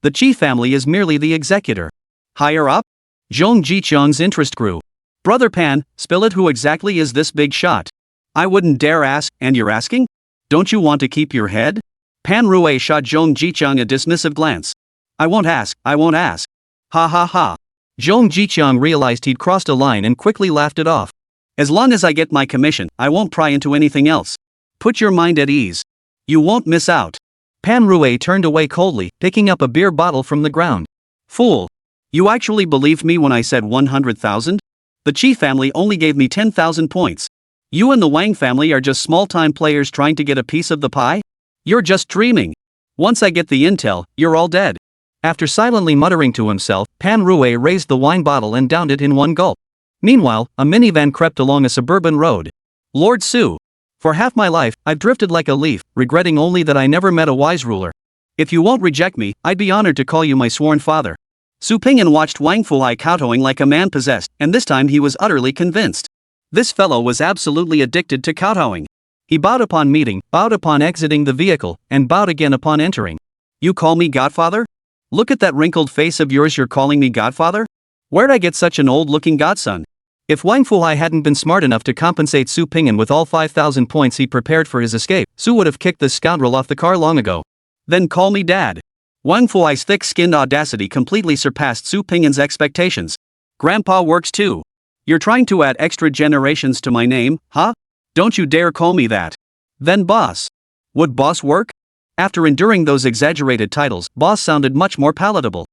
The Qi family is merely the executor. Higher up? Zhong Jichang's interest grew. Brother Pan, spill it, who exactly is this big shot? I wouldn't dare ask, and you're asking? Don't you want to keep your head? Pan Rui shot Zhong Jichang a dismissive glance. I won't ask. Ha ha ha. Zhong Jichang realized he'd crossed a line and quickly laughed it off. As long as I get my commission, I won't pry into anything else. Put your mind at ease. You won't miss out. Pan Rui turned away coldly, picking up a beer bottle from the ground. Fool. You actually believed me when I said 100,000? The Qi family only gave me 10,000 points. You and the Wang family are just small-time players trying to get a piece of the pie? You're just dreaming. Once I get the intel, you're all dead. After silently muttering to himself, Pan Rui raised the wine bottle and downed it in one gulp. Meanwhile, a minivan crept along a suburban road. Lord Su. For half my life, I've drifted like a leaf, regretting only that I never met a wise ruler. If you won't reject me, I'd be honored to call you my sworn father. Su Pingyan watched Wang Fuhai kowtowing like a man possessed, and this time he was utterly convinced. This fellow was absolutely addicted to kowtowing. He bowed upon meeting, bowed upon exiting the vehicle, and bowed again upon entering. You call me godfather? Look at that wrinkled face of yours, you're calling me godfather? Where'd I get such an old-looking godson? If Wang Fuhai hadn't been smart enough to compensate Su Pingyan with all 5,000 points he prepared for his escape, Su would have kicked this scoundrel off the car long ago. Then call me dad. Wang Fuhai's thick-skinned audacity completely surpassed Su Pingyan's expectations. Grandpa works too. You're trying to add extra generations to my name, huh? Don't you dare call me that. Then boss. Would boss work? After enduring those exaggerated titles, boss sounded much more palatable.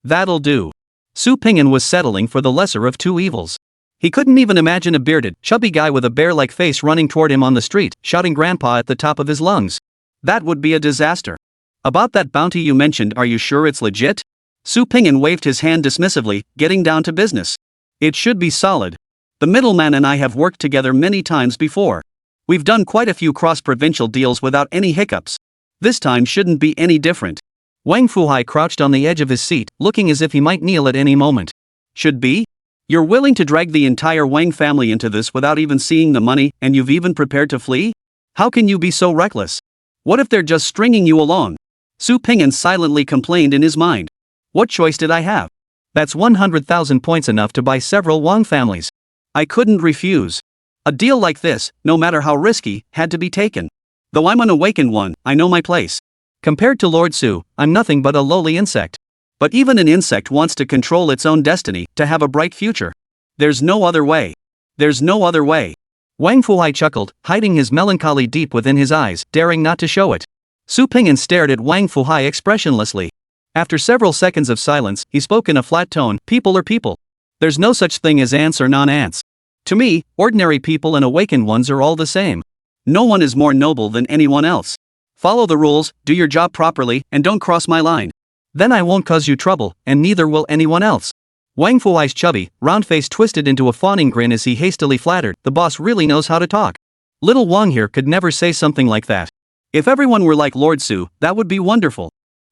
That'll do. Su Pingyan was settling for the lesser of two evils. He couldn't even imagine a bearded, chubby guy with a bear-like face running toward him on the street, shouting grandpa at the top of his lungs. That would be a disaster. About that bounty you mentioned, are you sure it's legit? Su Pingyan waved his hand dismissively, getting down to business. It should be solid. The middleman and I have worked together many times before. We've done quite a few cross-provincial deals without any hiccups. This time shouldn't be any different. Wang Fuhai crouched on the edge of his seat, looking as if he might kneel at any moment. Should be? You're willing to drag the entire Wang family into this without even seeing the money, and you've even prepared to flee? How can you be so reckless? What if they're just stringing you along? Su Pingyan silently complained in his mind. What choice did I have? That's 100,000 points, enough to buy several Wang families. I couldn't refuse. A deal like this, no matter how risky, had to be taken. Though I'm an awakened one, I know my place. Compared to Lord Su, I'm nothing but a lowly insect. But even an insect wants to control its own destiny, to have a bright future. There's no other way. There's no other way. Wang Fuhai chuckled, hiding his melancholy deep within his eyes, daring not to show it. Su Pingyan stared at Wang Fuhai expressionlessly. After several seconds of silence, he spoke in a flat tone, people are people. There's no such thing as ants or non-ants. To me, ordinary people and awakened ones are all the same. No one is more noble than anyone else. Follow the rules, do your job properly, and don't cross my line. Then I won't cause you trouble, and neither will anyone else. Wang Fuhai's chubby, round face twisted into a fawning grin as he hastily flattered, the boss really knows how to talk. Little Wang here could never say something like that. If everyone were like Lord Su, that would be wonderful.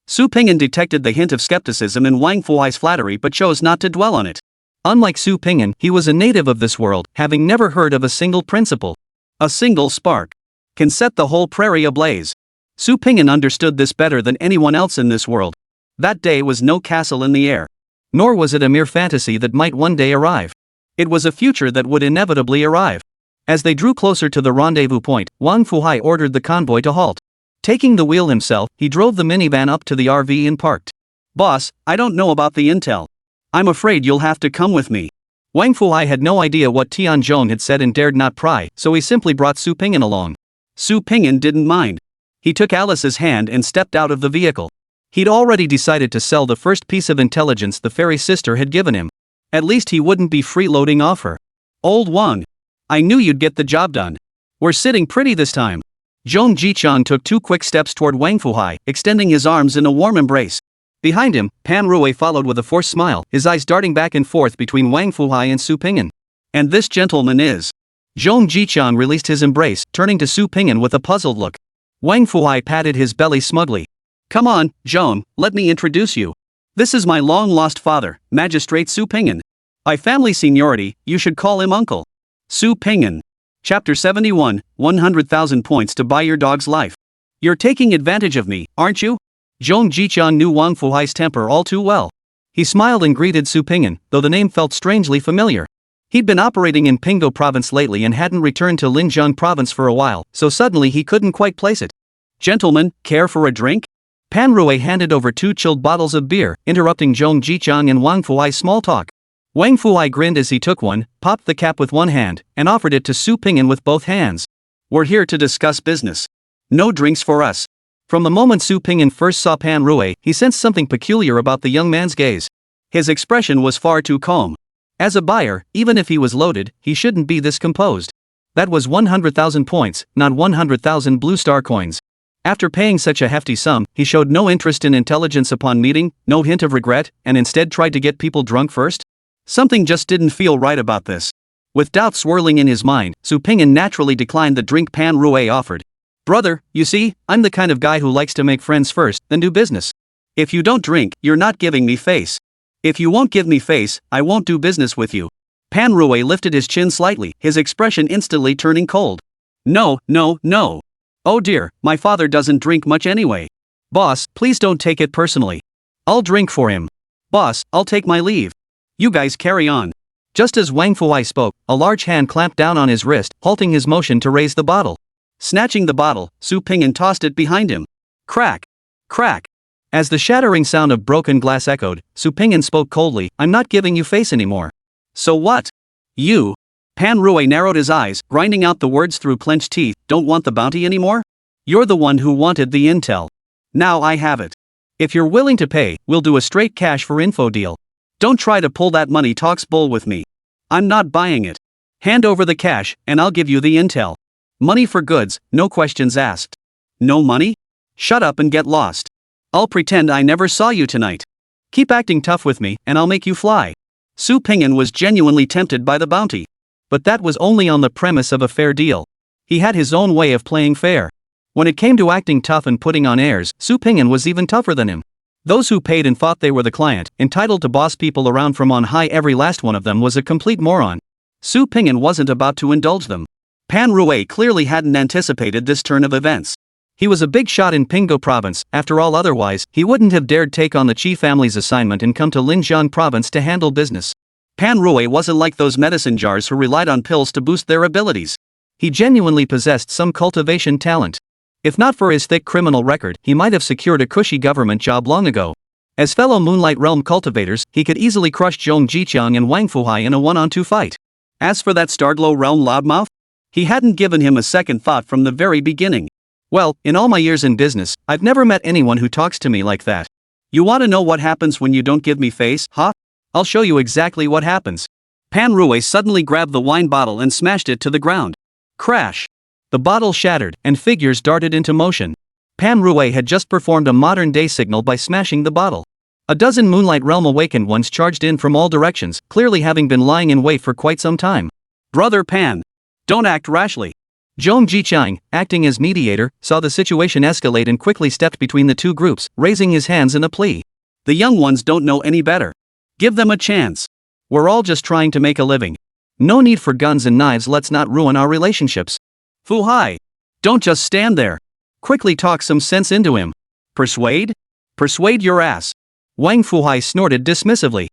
Su Pingyan detected the hint of skepticism in Wang Fuhai's flattery but chose not to dwell on it. Unlike Su Pingyan, he was a native of this world, having never heard of a single principle. A single spark can set the whole prairie ablaze. Su Pingyan understood this better than anyone else in this world. That day was no castle in the air. Nor was it a mere fantasy that might one day arrive. It was a future that would inevitably arrive. As they drew closer to the rendezvous point, Wang Fuhai ordered the convoy to halt. Taking the wheel himself, he drove the minivan up to the RV and parked. Boss, I don't know about the intel. I'm afraid you'll have to come with me. Wang Fuhai had no idea what Tianzhong had said and dared not pry, so he simply brought Su Pingyan along. Su Pingyan didn't mind. He took Alice's hand and stepped out of the vehicle. He'd already decided to sell the first piece of intelligence the fairy sister had given him. At least he wouldn't be freeloading off her. Old Wang. I knew you'd get the job done. We're sitting pretty this time. Zhong Jichang took 2 quick steps toward Wang Fuhai, extending his arms in a warm embrace. Behind him, Pan Rui followed with a forced smile, his eyes darting back and forth between Wang Fuhai and Su Pingyan. And this gentleman is. Zhong Jichang released his embrace, turning to Su Pingyan with a puzzled look. Wang Fuhai patted his belly smugly. Come on, Zhong, let me introduce you. This is my long-lost father, Magistrate Su Pingyan. By family seniority, you should call him Uncle. Su Pingyan. Chapter 71, 100,000 points to buy your dog's life. You're taking advantage of me, aren't you? Zhong Jichang knew Wang Fuhai's temper all too well. He smiled and greeted Su Pingyan, though the name felt strangely familiar. He'd been operating in Pinggo province lately and hadn't returned to Linjiang province for a while, so suddenly he couldn't quite place it. Gentlemen, care for a drink? Pan Rui handed over 2 chilled bottles of beer, interrupting Zhong Jichang and Wang Fuhai's small talk. Wang Fuhai grinned as he took one, popped the cap with one hand, and offered it to Su Pingyan with both hands. We're here to discuss business. No drinks for us. From the moment Su Pingyan first saw Pan Rui, he sensed something peculiar about the young man's gaze. His expression was far too calm. As a buyer, even if he was loaded, he shouldn't be this composed. That was 100,000 points, not 100,000 blue star coins. After paying such a hefty sum, he showed no interest in intelligence upon meeting, no hint of regret, and instead tried to get people drunk first? Something just didn't feel right about this. With doubt swirling in his mind, Su Pingyan naturally declined the drink Pan Rui offered. Brother, you see, I'm the kind of guy who likes to make friends first, then do business. If you don't drink, you're not giving me face. If you won't give me face, I won't do business with you. Pan Rui lifted his chin slightly, his expression instantly turning cold. No, no, no. Oh dear, my father doesn't drink much anyway. Boss, please don't take it personally. I'll drink for him. Boss, I'll take my leave. You guys carry on. Just as Wang Fuhai spoke, a large hand clamped down on his wrist, halting his motion to raise the bottle. Snatching the bottle, Su Pingyan tossed it behind him. Crack! Crack! As the shattering sound of broken glass echoed, Su Pingyan spoke coldly, I'm not giving you face anymore. So what? You? Pan Rui narrowed his eyes, grinding out the words through clenched teeth, don't want the bounty anymore? You're the one who wanted the intel. Now I have it. If you're willing to pay, we'll do a straight cash for info deal. Don't try to pull that money talks bull with me. I'm not buying it. Hand over the cash, and I'll give you the intel. Money for goods, no questions asked. No money? Shut up and get lost. I'll pretend I never saw you tonight. Keep acting tough with me, and I'll make you fly. Su Pingyan was genuinely tempted by the bounty. But that was only on the premise of a fair deal. He had his own way of playing fair. When it came to acting tough and putting on airs, Su Pingyan was even tougher than him. Those who paid and thought they were the client, entitled to boss people around from on high, every last one of them was a complete moron. Su Pingyan wasn't about to indulge them. Pan Rui clearly hadn't anticipated this turn of events. He was a big shot in Pinggo province, after all otherwise, he wouldn't have dared take on the Qi family's assignment and come to Linjiang province to handle business. Pan Rui wasn't like those medicine jars who relied on pills to boost their abilities. He genuinely possessed some cultivation talent. If not for his thick criminal record, he might have secured a cushy government job long ago. As fellow Moonlight Realm cultivators, he could easily crush Zhong Jiqiang and Wang Fuhai in a 1-on-2 fight. As for that Starglow Realm loudmouth, he hadn't given him a second thought from the very beginning. Well, in all my years in business, I've never met anyone who talks to me like that. You want to know what happens when you don't give me face, huh? I'll show you exactly what happens. Pan Rui suddenly grabbed the wine bottle and smashed it to the ground. Crash! The bottle shattered, and figures darted into motion. Pan Rui had just performed a modern-day signal by smashing the bottle. A dozen Moonlight Realm awakened ones charged in from all directions, clearly having been lying in wait for quite some time. Brother Pan! Don't act rashly. Zhong Jiqiang, acting as mediator, saw the situation escalate and quickly stepped between the two groups, raising his hands in a plea. The young ones don't know any better. Give them a chance. We're all just trying to make a living. No need for guns and knives, let's not ruin our relationships. Fu Hai! Don't just stand there. Quickly talk some sense into him. Persuade? Persuade your ass. Wang Fuhai snorted dismissively.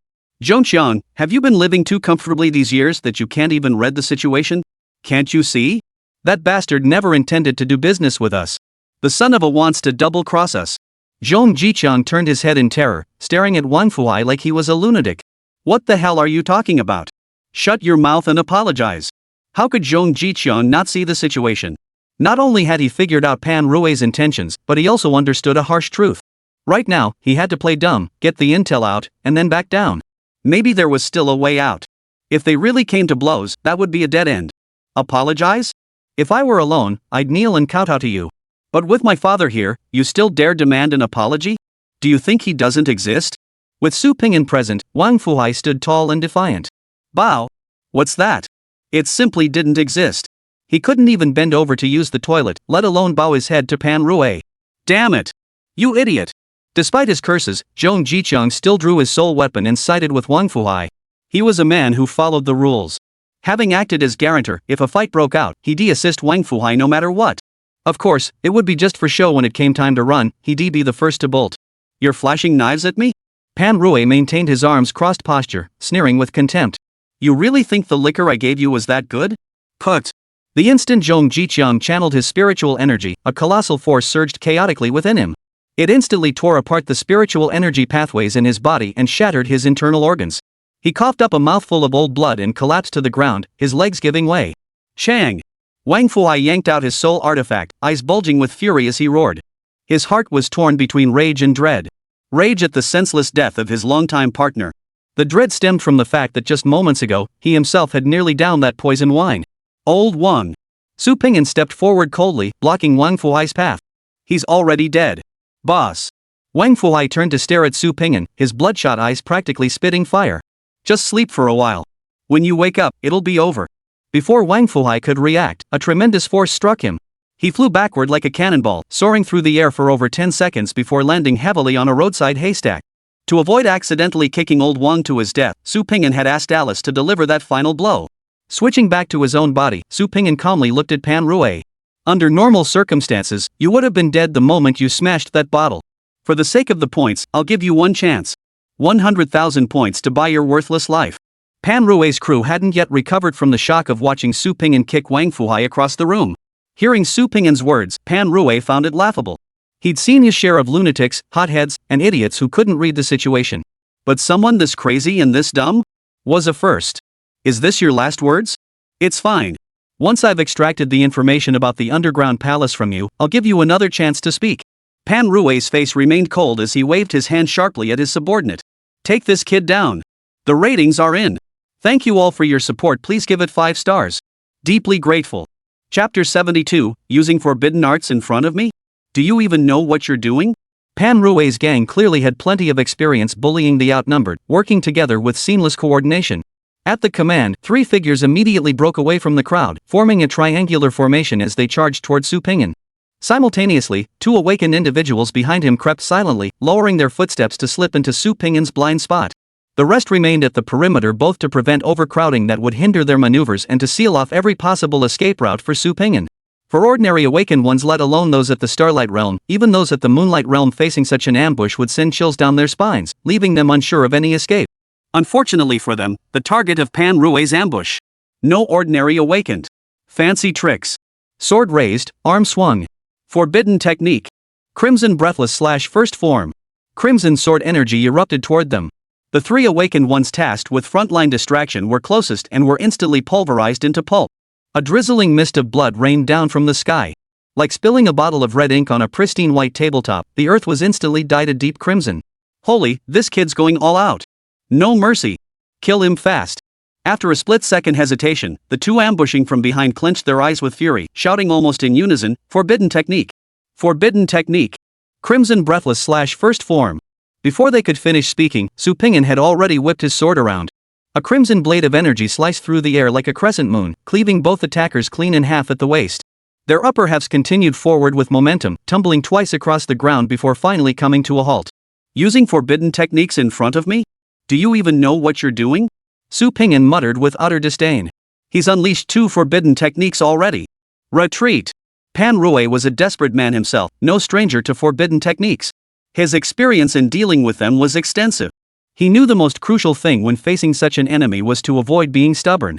Zhongqiang, have you been living too comfortably these years that you can't even read the situation? Can't you see? That bastard never intended to do business with us. The son of a wants to double-cross us. Zhong Jiqiang turned his head in terror, staring at Wang Fuhai like he was a lunatic. What the hell are you talking about? Shut your mouth and apologize. How could Zhong Jiqiang not see the situation? Not only had he figured out Pan Rui's intentions, but he also understood a harsh truth. Right now, he had to play dumb, get the intel out, and then back down. Maybe there was still a way out. If they really came to blows, that would be a dead end. Apologize? If I were alone, I'd kneel and kowtow to you. But with my father here, you still dare demand an apology? Do you think he doesn't exist? With Su Pingyan present, Wang Fuhai stood tall and defiant. Bow? What's that? It simply didn't exist. He couldn't even bend over to use the toilet, let alone bow his head to Pan Rui. Damn it! You idiot! Despite his curses, Zhong Jiqiang still drew his sole weapon and sided with Wang Fuhai. He was a man who followed the rules. Having acted as guarantor, if a fight broke out, he'd assist Wang Fuhai no matter what. Of course, it would be just for show when it came time to run, he'd be the first to bolt. You're flashing knives at me? Pan Rui maintained his arms crossed posture, sneering with contempt. You really think the liquor I gave you was that good? Put. The instant Zhong Jiqiang channeled his spiritual energy, a colossal force surged chaotically within him. It instantly tore apart the spiritual energy pathways in his body and shattered his internal organs. He coughed up a mouthful of old blood and collapsed to the ground, his legs giving way. Chang! Wang Fuhai yanked out his soul artifact, eyes bulging with fury as he roared. His heart was torn between rage and dread. Rage at the senseless death of his longtime partner. The dread stemmed from the fact that just moments ago, he himself had nearly downed that poison wine. Old Wang. Su Pingyan stepped forward coldly, blocking Wang Fuhai's path. He's already dead. Boss. Wang Fuhai turned to stare at Su Pingyan, his bloodshot eyes practically spitting fire. Just sleep for a while. When you wake up, it'll be over. Before Wang Fuhai could react, a tremendous force struck him. He flew backward like a cannonball, soaring through the air for over 10 seconds before landing heavily on a roadside haystack. To avoid accidentally kicking old Wang to his death, Su Pingyan had asked Alice to deliver that final blow. Switching back to his own body, Su Pingyan calmly looked at Pan Rui. Under normal circumstances, you would have been dead the moment you smashed that bottle. For the sake of the points, I'll give you one chance. 100,000 points to buy your worthless life. Pan Rui's crew hadn't yet recovered from the shock of watching Su Pingyan kick Wang Fuhai across the room. Hearing Su Pingyan's words, Pan Rui found it laughable. He'd seen his share of lunatics, hotheads, and idiots who couldn't read the situation. But someone this crazy and this dumb? Was a first. Is this your last words? It's fine. Once I've extracted the information about the underground palace from you, I'll give you another chance to speak. Pan Rui's face remained cold as he waved his hand sharply at his subordinate. Take this kid down. The ratings are in. Thank you all for your support, please give it 5 stars. Deeply grateful. Chapter 72, Using Forbidden Arts in Front of Me? Do you even know what you're doing? Pan Rui's gang clearly had plenty of experience bullying the outnumbered, working together with seamless coordination. At the command, 3 figures immediately broke away from the crowd, forming a triangular formation as they charged toward Su Pingyan. Simultaneously, 2 awakened individuals behind him crept silently, lowering their footsteps to slip into Su Pingyan's blind spot. The rest remained at the perimeter both to prevent overcrowding that would hinder their maneuvers and to seal off every possible escape route for Su Pingyan. For ordinary awakened ones, let alone those at the Starlight Realm, even those at the Moonlight Realm facing such an ambush would send chills down their spines, leaving them unsure of any escape. Unfortunately for them, the target of Pan Rui's ambush. No ordinary awakened. Fancy tricks. Sword raised, arm swung. Forbidden technique. Crimson breathless / first form. Crimson sword energy erupted toward them. The three awakened ones tasked with frontline distraction were closest and were instantly pulverized into pulp. A drizzling mist of blood rained down from the sky. Like spilling a bottle of red ink on a pristine white tabletop, the earth was instantly dyed a deep crimson. Holy, this kid's going all out. No mercy. Kill him fast. After a split-second hesitation, the two ambushing from behind clenched their eyes with fury, shouting almost in unison, "Forbidden technique! Forbidden technique!" Crimson breathless / first form. Before they could finish speaking, Su Ping'an had already whipped his sword around. A crimson blade of energy sliced through the air like a crescent moon, cleaving both attackers clean in half at the waist. Their upper halves continued forward with momentum, tumbling twice across the ground before finally coming to a halt. Using forbidden techniques in front of me? Do you even know what you're doing? Su Ping'an muttered with utter disdain. He's unleashed 2 forbidden techniques already. Retreat! Pan Rui was a desperate man himself, no stranger to forbidden techniques. His experience in dealing with them was extensive. He knew the most crucial thing when facing such an enemy was to avoid being stubborn.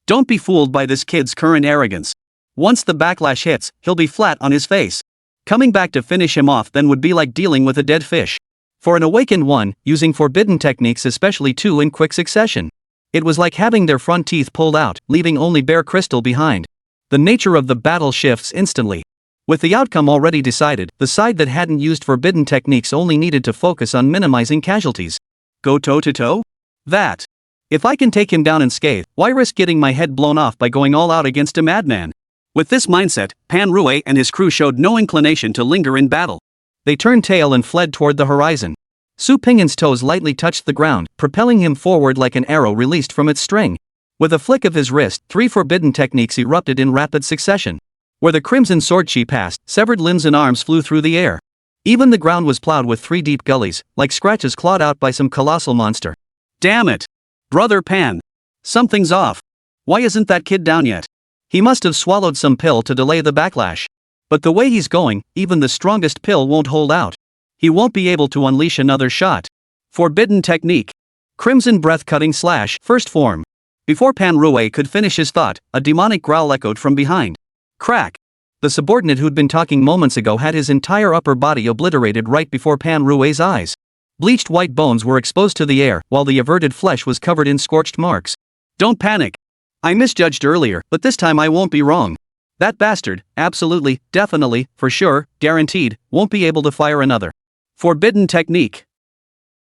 Don't be fooled by this kid's current arrogance. Once the backlash hits, he'll be flat on his face. Coming back to finish him off then would be like dealing with a dead fish. For an awakened one, using forbidden techniques, especially 2 in quick succession, it was like having their front teeth pulled out, leaving only bare crystal behind. The nature of the battle shifts instantly. With the outcome already decided, the side that hadn't used forbidden techniques only needed to focus on minimizing casualties. Go toe-to-toe? That. If I can take him down unscathed, why risk getting my head blown off by going all out against a madman? With this mindset, Pan Rui and his crew showed no inclination to linger in battle. They turned tail and fled toward the horizon. Su Ping'an's toes lightly touched the ground, propelling him forward like an arrow released from its string. With a flick of his wrist, 3 forbidden techniques erupted in rapid succession. Where the crimson sword chi passed, severed limbs and arms flew through the air. Even the ground was plowed with 3 deep gullies, like scratches clawed out by some colossal monster. Damn it! Brother Pan! Something's off. Why isn't that kid down yet? He must have swallowed some pill to delay the backlash. But the way he's going, even the strongest pill won't hold out. He won't be able to unleash another shot. Forbidden technique. Crimson breath-cutting / first form. Before Pan Rui could finish his thought, a demonic growl echoed from behind. Crack! The subordinate who'd been talking moments ago had his entire upper body obliterated right before Pan Rui's eyes. Bleached white bones were exposed to the air, while the averted flesh was covered in scorched marks. Don't panic. I misjudged earlier, but this time I won't be wrong. That bastard, absolutely, definitely, for sure, guaranteed, won't be able to fire another. Forbidden technique.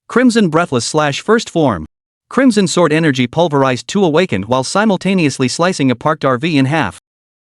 Crimson breathless / first form. Crimson sword energy pulverized 2 awakened while simultaneously slicing a parked RV in half.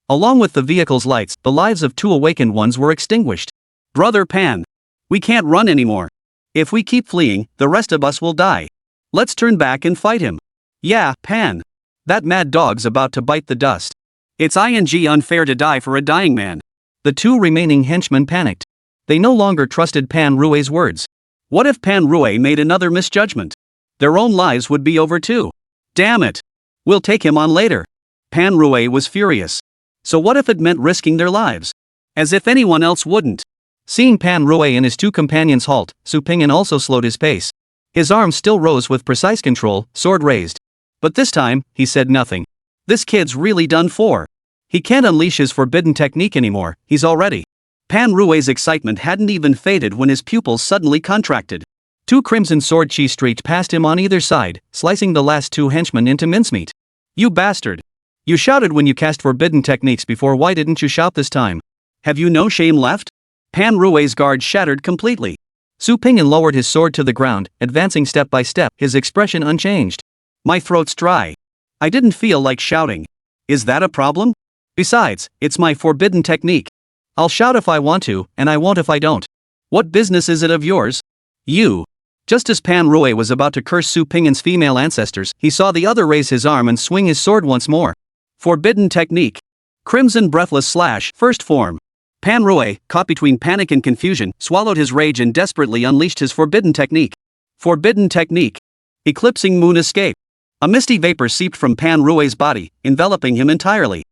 Along with the vehicle's lights, the lives of 2 awakened ones were extinguished. Brother Pan. We can't run anymore. If we keep fleeing, the rest of us will die. Let's turn back and fight him. Yeah, Pan. That mad dog's about to bite the dust. It's unfair to die for a dying man. The 2 remaining henchmen panicked. They no longer trusted Pan Rui's words. What if Pan Rui made another misjudgment? Their own lives would be over too. Damn it! We'll take him on later. Pan Rui was furious. So what if it meant risking their lives? As if anyone else wouldn't. Seeing Pan Rui and his 2 companions halt, Su Ping'an also slowed his pace. His arms still rose with precise control, sword raised. But this time, he said nothing. This kid's really done for. He can't unleash his forbidden technique anymore, he's already. Pan Rui's excitement hadn't even faded when his pupils suddenly contracted. 2 crimson sword chi streaked past him on either side, slicing the last 2 henchmen into mincemeat. You bastard! You shouted when you cast forbidden techniques before, why didn't you shout this time? Have you no shame left? Pan Rui's guard shattered completely. Su Ping'an lowered his sword to the ground, advancing step by step, his expression unchanged. My throat's dry. I didn't feel like shouting. Is that a problem? Besides, it's my forbidden technique. I'll shout if I want to, and I won't if I don't. What business is it of yours? You. Just as Pan Rui was about to curse Su Ping'an's female ancestors, he saw the other raise his arm and swing his sword once more. Forbidden technique. Crimson breathless / first form. Pan Rui, caught between panic and confusion, swallowed his rage and desperately unleashed his forbidden technique. Forbidden technique. Eclipsing moon escape. A misty vapor seeped from Pan Rui's body, enveloping him entirely.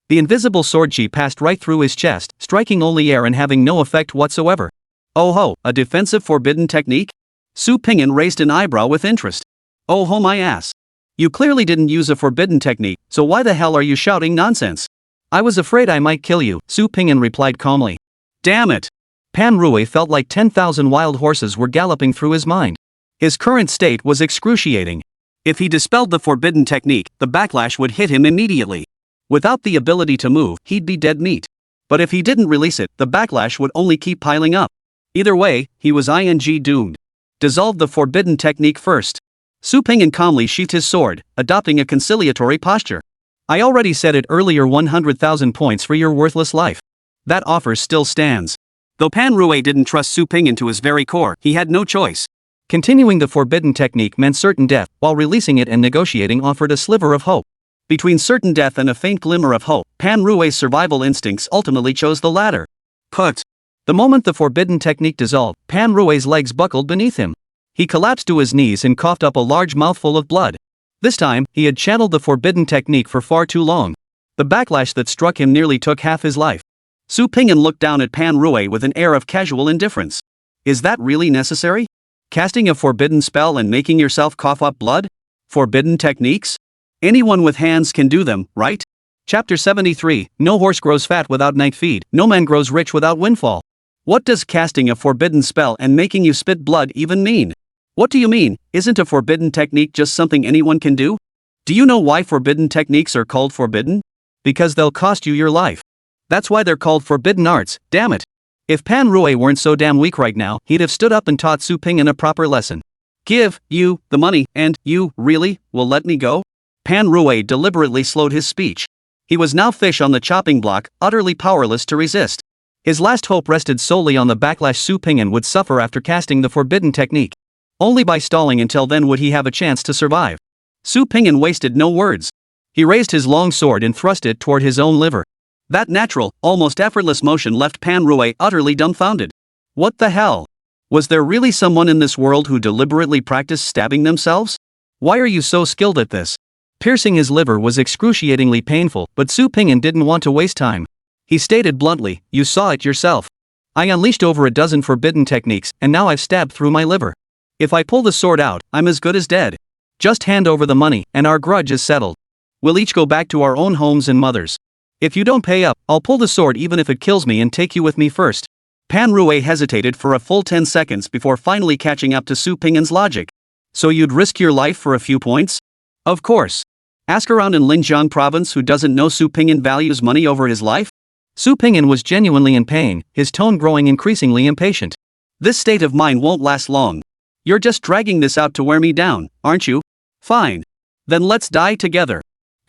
The invisible sword chi passed right through his chest, striking only air and having no effect whatsoever. Oh ho, a defensive forbidden technique? Su Ping'an raised an eyebrow with interest. Oh ho my ass. You clearly didn't use a forbidden technique, so why the hell are you shouting nonsense? I was afraid I might kill you, Su Ping'an replied calmly. Damn it! Pan Rui felt like 10,000 wild horses were galloping through his mind. His current state was excruciating. If he dispelled the forbidden technique, the backlash would hit him immediately. Without the ability to move, he'd be dead meat. But if he didn't release it, the backlash would only keep piling up. Either way, he was doomed. Dissolve the forbidden technique first. Su Pingyan calmly sheathed his sword, adopting a conciliatory posture. I already said it earlier, 100,000 points for your worthless life. That offer still stands. Though Pan Rui didn't trust Su Pingyan to his very core, he had no choice. Continuing the forbidden technique meant certain death, while releasing it and negotiating offered a sliver of hope. Between certain death and a faint glimmer of hope, Pan Rui's survival instincts ultimately chose the latter. Put. The moment the forbidden technique dissolved, Pan Rui's legs buckled beneath him. He collapsed to his knees and coughed up a large mouthful of blood. This time, he had channeled the forbidden technique for far too long. The backlash that struck him nearly took half his life. Su Pingyan looked down at Pan Rui with an air of casual indifference. Is that really necessary? Casting a forbidden spell and making yourself cough up blood? Forbidden techniques? Anyone with hands can do them, right? Chapter 73, No horse grows fat without night feed, no man grows rich without windfall. What does casting a forbidden spell and making you spit blood even mean? What do you mean, isn't a forbidden technique just something anyone can do? Do you know why forbidden techniques are called forbidden? Because they'll cost you your life. That's why they're called forbidden arts, damn it. If Pan Rui weren't so damn weak right now, he'd have stood up and taught Su Pingyan a proper lesson. Give you the money, and you, really, will let me go? Pan Rui deliberately slowed his speech. He was now fish on the chopping block, utterly powerless to resist. His last hope rested solely on the backlash Su Pingyan would suffer after casting the forbidden technique. Only by stalling until then would he have a chance to survive. Su Pingyan wasted no words. He raised his long sword and thrust it toward his own liver. That natural, almost effortless motion left Pan Rui utterly dumbfounded. What the hell? Was there really someone in this world who deliberately practiced stabbing themselves? Why are you so skilled at this? Piercing his liver was excruciatingly painful, but Su Pingyan didn't want to waste time. He stated bluntly, you saw it yourself. I unleashed over a dozen forbidden techniques, and now I've stabbed through my liver. If I pull the sword out, I'm as good as dead. Just hand over the money, and our grudge is settled. We'll each go back to our own homes and mothers. If you don't pay up, I'll pull the sword even if it kills me and take you with me first. Pan Rui hesitated for a full 10 seconds before finally catching up to Su Pingyan's logic. So you'd risk your life for a few points? Of course. Ask around in Linjiang province who doesn't know Su Pingyan values money over his life? Su Pingyan was genuinely in pain, his tone growing increasingly impatient. This state of mind won't last long. You're just dragging this out to wear me down, aren't you? Fine. Then let's die together.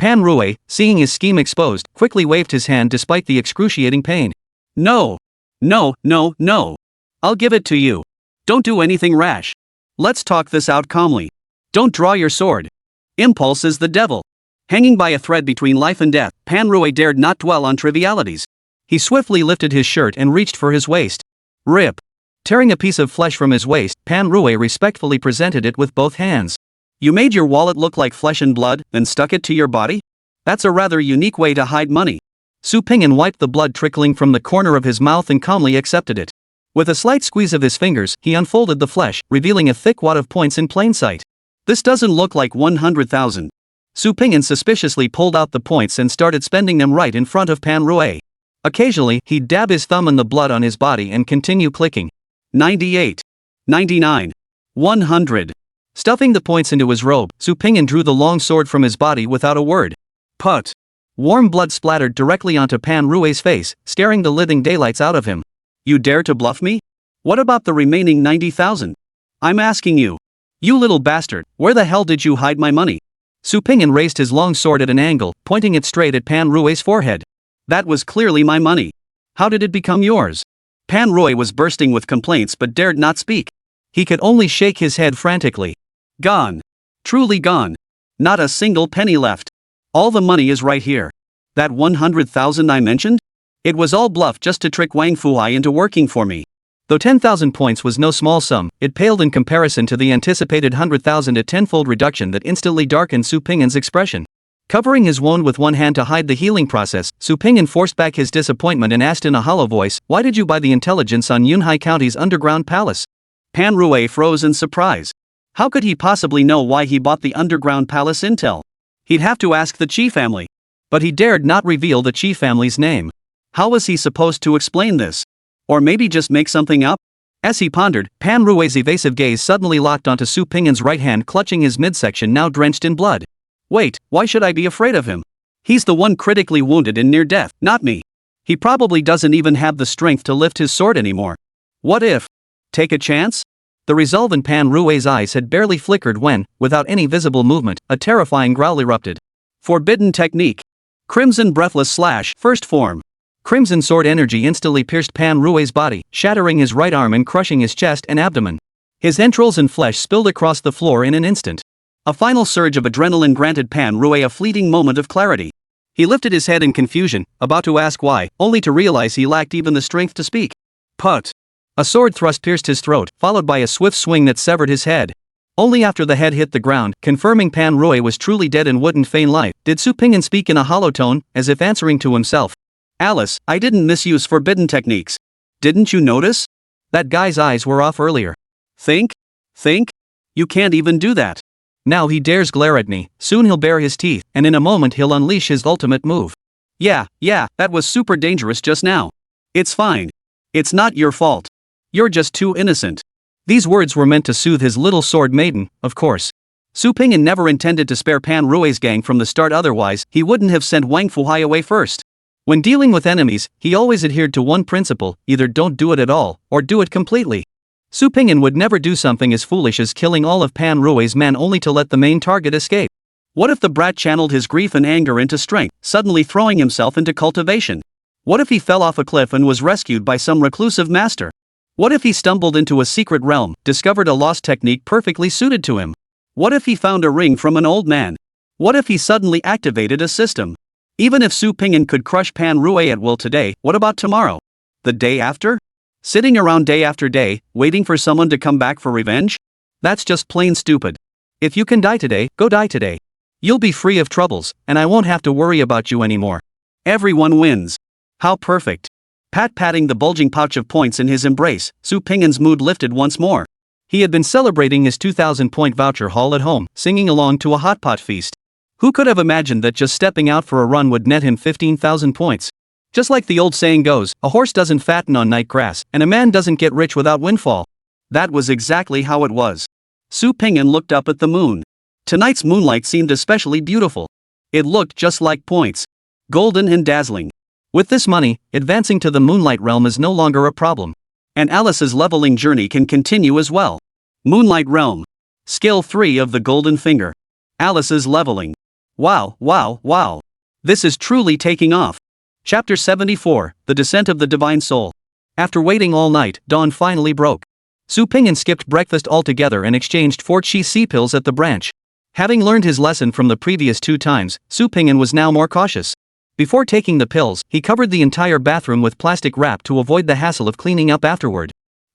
Pan Rui, seeing his scheme exposed, quickly waved his hand despite the excruciating pain. No. No, no, no. I'll give it to you. Don't do anything rash. Let's talk this out calmly. Don't draw your sword. Impulse is the devil. Hanging by a thread between life and death, Pan Rui dared not dwell on trivialities. He swiftly lifted his shirt and reached for his waist. Rip. Tearing a piece of flesh from his waist, Pan Rui respectfully presented it with both hands. You made your wallet look like flesh and blood, then stuck it to your body? That's a rather unique way to hide money. Su Pingyan wiped the blood trickling from the corner of his mouth and calmly accepted it. With a slight squeeze of his fingers, he unfolded the flesh, revealing a thick wad of points in plain sight. This doesn't look like 100,000. Su Pingyan suspiciously pulled out the points and started spending them right in front of Pan Rui. Occasionally, he'd dab his thumb in the blood on his body and continue clicking. 98. 99. 100. Stuffing the points into his robe, Su Pingyan drew the long sword from his body without a word. Put. Warm blood splattered directly onto Pan Rui's face, staring the living daylights out of him. You dare to bluff me? What about the remaining 90,000? I'm asking you. You little bastard, where the hell did you hide my money? Su Pingyan raised his long sword at an angle, pointing it straight at Pan Rui's forehead. That was clearly my money. How did it become yours? Pan Rui was bursting with complaints but dared not speak. He could only shake his head frantically. Gone. Truly gone. Not a single penny left. All the money is right here. That 100,000 I mentioned? It was all bluff just to trick Wang Fuhai into working for me. Though 10,000 points was no small sum, it paled in comparison to the anticipated 100,000 at tenfold reduction that instantly darkened Su Pingyan's expression. Covering his wound with one hand to hide the healing process, Su Pingyan forced back his disappointment and asked in a hollow voice, why did you buy the intelligence on Yunhai County's underground palace? Pan Rui froze in surprise. How could he possibly know why he bought the underground palace intel? He'd have to ask the Chi family. But he dared not reveal the Chi family's name. How was he supposed to explain this? Or maybe just make something up? As he pondered, Pan Rui's evasive gaze suddenly locked onto Su Ping'an's right hand, clutching his midsection now drenched in blood. Wait, why should I be afraid of him? He's the one critically wounded and near death, not me. He probably doesn't even have the strength to lift his sword anymore. What if? Take a chance? The resolve in Pan Rui's eyes had barely flickered when, without any visible movement, a terrifying growl erupted. Forbidden technique. Crimson breathless slash, first form. Crimson sword energy instantly pierced Pan Rui's body, shattering his right arm and crushing his chest and abdomen. His entrails and flesh spilled across the floor in an instant. A final surge of adrenaline granted Pan Rui a fleeting moment of clarity. He lifted his head in confusion, about to ask why, only to realize he lacked even the strength to speak. Put! A sword thrust pierced his throat, followed by a swift swing that severed his head. Only after the head hit the ground, confirming Pan Rui was truly dead and wouldn't feign life, did Su Ping'an speak in a hollow tone, as if answering to himself. Alice, I didn't misuse forbidden techniques. Didn't you notice? That guy's eyes were off earlier. Think? You can't even do that. Now he dares glare at me, soon he'll bare his teeth, and in a moment he'll unleash his ultimate move. Yeah, that was super dangerous just now. It's fine. It's not your fault. You're just too innocent. These words were meant to soothe his little sword maiden, of course. Su Ping'an never intended to spare Pan Rui's gang from the start, otherwise he wouldn't have sent Wang Fuhai away first. When dealing with enemies, he always adhered to one principle: either don't do it at all, or do it completely. Su Ping'an would never do something as foolish as killing all of Pan Rui's men only to let the main target escape. What if the brat channeled his grief and anger into strength, suddenly throwing himself into cultivation? What if he fell off a cliff and was rescued by some reclusive master? What if he stumbled into a secret realm, discovered a lost technique perfectly suited to him? What if he found a ring from an old man? What if he suddenly activated a system? Even if Su Ping'an could crush Pan Rui at will today, what about tomorrow? The day after? Sitting around day after day, waiting for someone to come back for revenge? That's just plain stupid. If you can die today, go die today. You'll be free of troubles, and I won't have to worry about you anymore. Everyone wins. How perfect. Patting the bulging pouch of points in his embrace, Su Ping'an's mood lifted once more. He had been celebrating his 2,000-point voucher haul at home, singing along to a hot pot feast. Who could have imagined that just stepping out for a run would net him 15,000 points? Just like the old saying goes, a horse doesn't fatten on night grass, and a man doesn't get rich without windfall. That was exactly how it was. Su Ping'an looked up at the moon. Tonight's moonlight seemed especially beautiful. It looked just like points. Golden and dazzling. With this money, advancing to the Moonlight Realm is no longer a problem. And Alice's leveling journey can continue as well. Moonlight Realm. Skill 3 of the Golden Finger. Alice's leveling. Wow. This is truly taking off. Chapter 74, The Descent of the Divine Soul. After waiting all night, dawn finally broke. Su Ping'an skipped breakfast altogether and exchanged 4 chi C pills at the branch. Having learned his lesson from the previous 2 times, Su Ping'an was now more cautious. Before taking the pills, he covered the entire bathroom with plastic wrap to avoid the hassle of cleaning up afterward.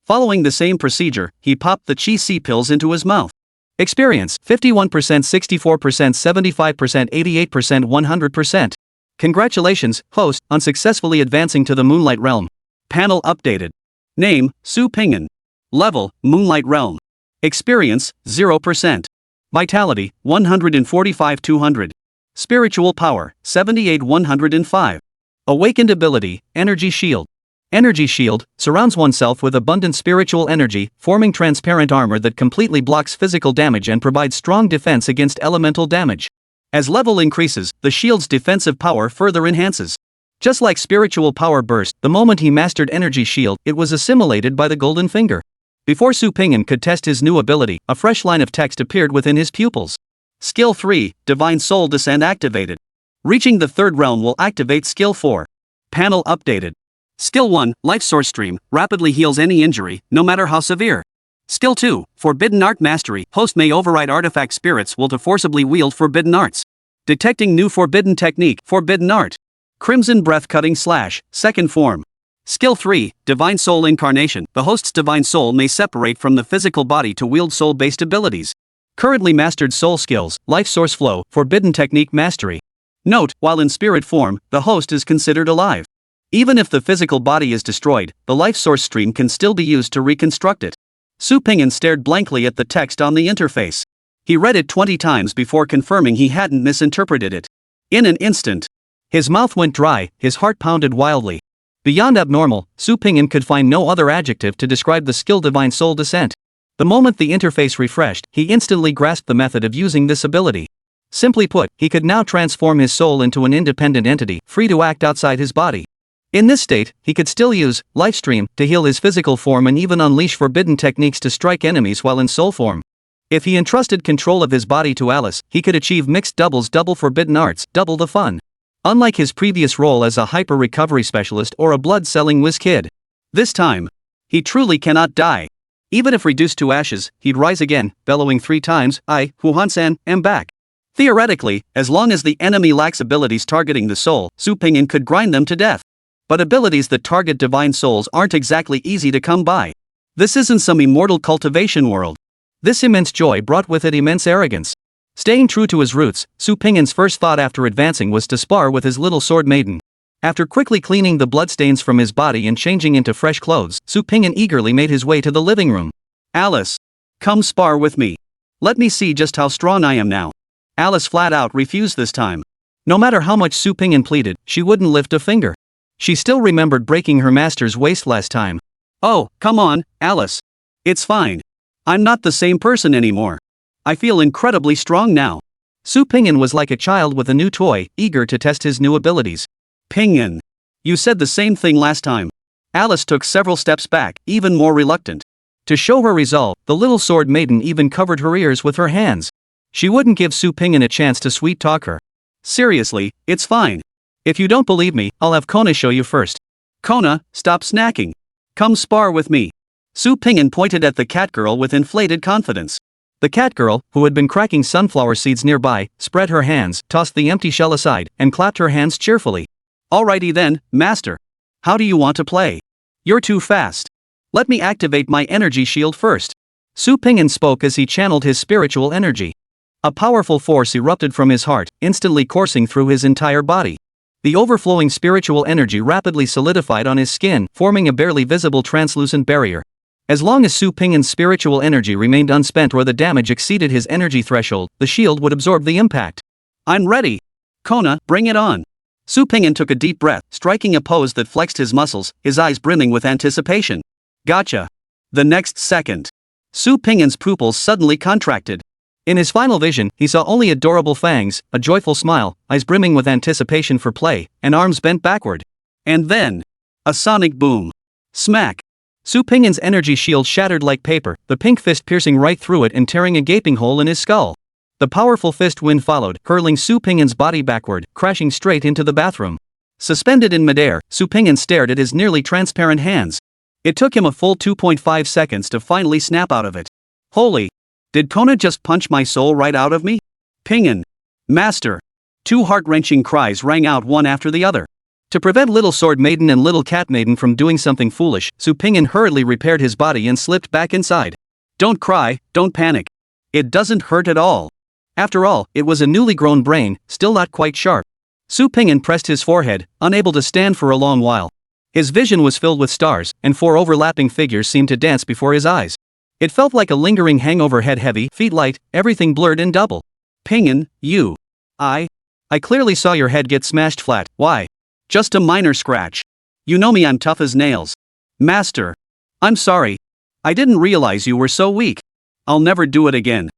Following the same procedure, he popped the chi C pills into his mouth. Experience: 51%, 64%, 75%, 88%, 100%. Congratulations, host, on successfully advancing to the Moonlight Realm. Panel updated. Name: Su Ping'an. Level: Moonlight Realm. Experience: 0%. Vitality: 145-200. Spiritual power: 78-105. Awakened ability: Energy Shield. Energy Shield surrounds oneself with abundant spiritual energy, forming transparent armor that completely blocks physical damage and provides strong defense against elemental damage. As level increases, the shield's defensive power further enhances. Just like spiritual power burst, the moment he mastered Energy Shield, it was assimilated by the Golden Finger. Before Su Ping'an could test his new ability, a fresh line of text appeared within his pupils. Skill 3, Divine Soul Descent activated. Reaching the 3rd realm will activate Skill 4. Panel updated. Skill 1, Life Source Stream, rapidly heals any injury, no matter how severe. Skill 2, Forbidden Art Mastery, host may override artifact spirits will to forcibly wield forbidden arts. Detecting new forbidden technique, Forbidden Art. Crimson Breath Cutting Slash, 2nd form. Skill 3, Divine Soul Incarnation, the host's divine soul may separate from the physical body to wield soul-based abilities. Currently mastered soul skills, Life Source Flow, Forbidden Technique Mastery. Note, while in spirit form, the host is considered alive. Even if the physical body is destroyed, the life source stream can still be used to reconstruct it. Su Ping'an stared blankly at the text on the interface. He read it 20 times before confirming he hadn't misinterpreted it. In an instant, his mouth went dry, his heart pounded wildly. Beyond abnormal, Su Pingyan could find no other adjective to describe the skill divine soul descent. The moment the interface refreshed, he instantly grasped the method of using this ability. Simply put, he could now transform his soul into an independent entity, free to act outside his body. In this state, he could still use Lifestream to heal his physical form and even unleash forbidden techniques to strike enemies while in soul form. If he entrusted control of his body to Alice, he could achieve mixed doubles, double forbidden arts, double the fun. Unlike his previous role as a hyper-recovery specialist or a blood-selling whiz kid. This time, he truly cannot die. Even if reduced to ashes, he'd rise again, bellowing 3 times, "I, Wuhan-san, am back." Theoretically, as long as the enemy lacks abilities targeting the soul, Su Pingyan could grind them to death. But abilities that target divine souls aren't exactly easy to come by. This isn't some immortal cultivation world. This immense joy brought with it immense arrogance. Staying true to his roots, Su Pingyan's first thought after advancing was to spar with his little sword maiden. After quickly cleaning the bloodstains from his body and changing into fresh clothes, Su Pingyan eagerly made his way to the living room. "Alice, come spar with me. Let me see just how strong I am now." Alice flat out refused this time. No matter how much Su Pingyan pleaded, she wouldn't lift a finger. She still remembered breaking her master's waist last time. "Oh, come on, Alice. It's fine. I'm not the same person anymore. I feel incredibly strong now." Su Pingyan was like a child with a new toy, eager to test his new abilities. "Pingyan, you said the same thing last time." Alice took several steps back, even more reluctant. To show her resolve, the little sword maiden even covered her ears with her hands. She wouldn't give Su Pingyan a chance to sweet-talk her. "Seriously, it's fine. If you don't believe me, I'll have Kona show you first." "Kona, stop snacking. Come spar with me." Su Pingyan pointed at the cat girl with inflated confidence. The cat girl, who had been cracking sunflower seeds nearby, spread her hands, tossed the empty shell aside, and clapped her hands cheerfully. "Alrighty then, master. How do you want to play? You're too fast. Let me activate my energy shield first." Su Pingyan spoke as he channeled his spiritual energy. A powerful force erupted from his heart, instantly coursing through his entire body. The overflowing spiritual energy rapidly solidified on his skin, forming a barely visible translucent barrier. As long as Su Pingyan's spiritual energy remained unspent or the damage exceeded his energy threshold, the shield would absorb the impact. "I'm ready. Kona, bring it on." Su Pingyan took a deep breath, striking a pose that flexed his muscles, his eyes brimming with anticipation. "Gotcha." The next second, Su Pingyan's pupils suddenly contracted. In his final vision, he saw only adorable fangs, a joyful smile, eyes brimming with anticipation for play, and arms bent backward. And then, a sonic boom. Smack. Su Pingyan's energy shield shattered like paper, the pink fist piercing right through it and tearing a gaping hole in his skull. The powerful fist wind followed, hurling Su Pingyan's body backward, crashing straight into the bathroom. Suspended in midair, Su Pingyan stared at his nearly transparent hands. It took him a full 2.5 seconds to finally snap out of it. "Holy! Did Kona just punch my soul right out of me?" "Pingyan! Master!" 2 heart-wrenching cries rang out one after the other. To prevent Little Sword Maiden and Little Cat Maiden from doing something foolish, Su Pingyan hurriedly repaired his body and slipped back inside. "Don't cry, don't panic. It doesn't hurt at all." After all, it was a newly grown brain, still not quite sharp. Su Pingyan pressed his forehead, unable to stand for a long while. His vision was filled with stars, and 4 overlapping figures seemed to dance before his eyes. It felt like a lingering hangover, head heavy, feet light, everything blurred in double. "Pingyan, you. I clearly saw your head get smashed flat. Why? Just a minor scratch. You know me, I'm tough as nails. Master. I'm sorry. I didn't realize you were so weak. I'll never do it again."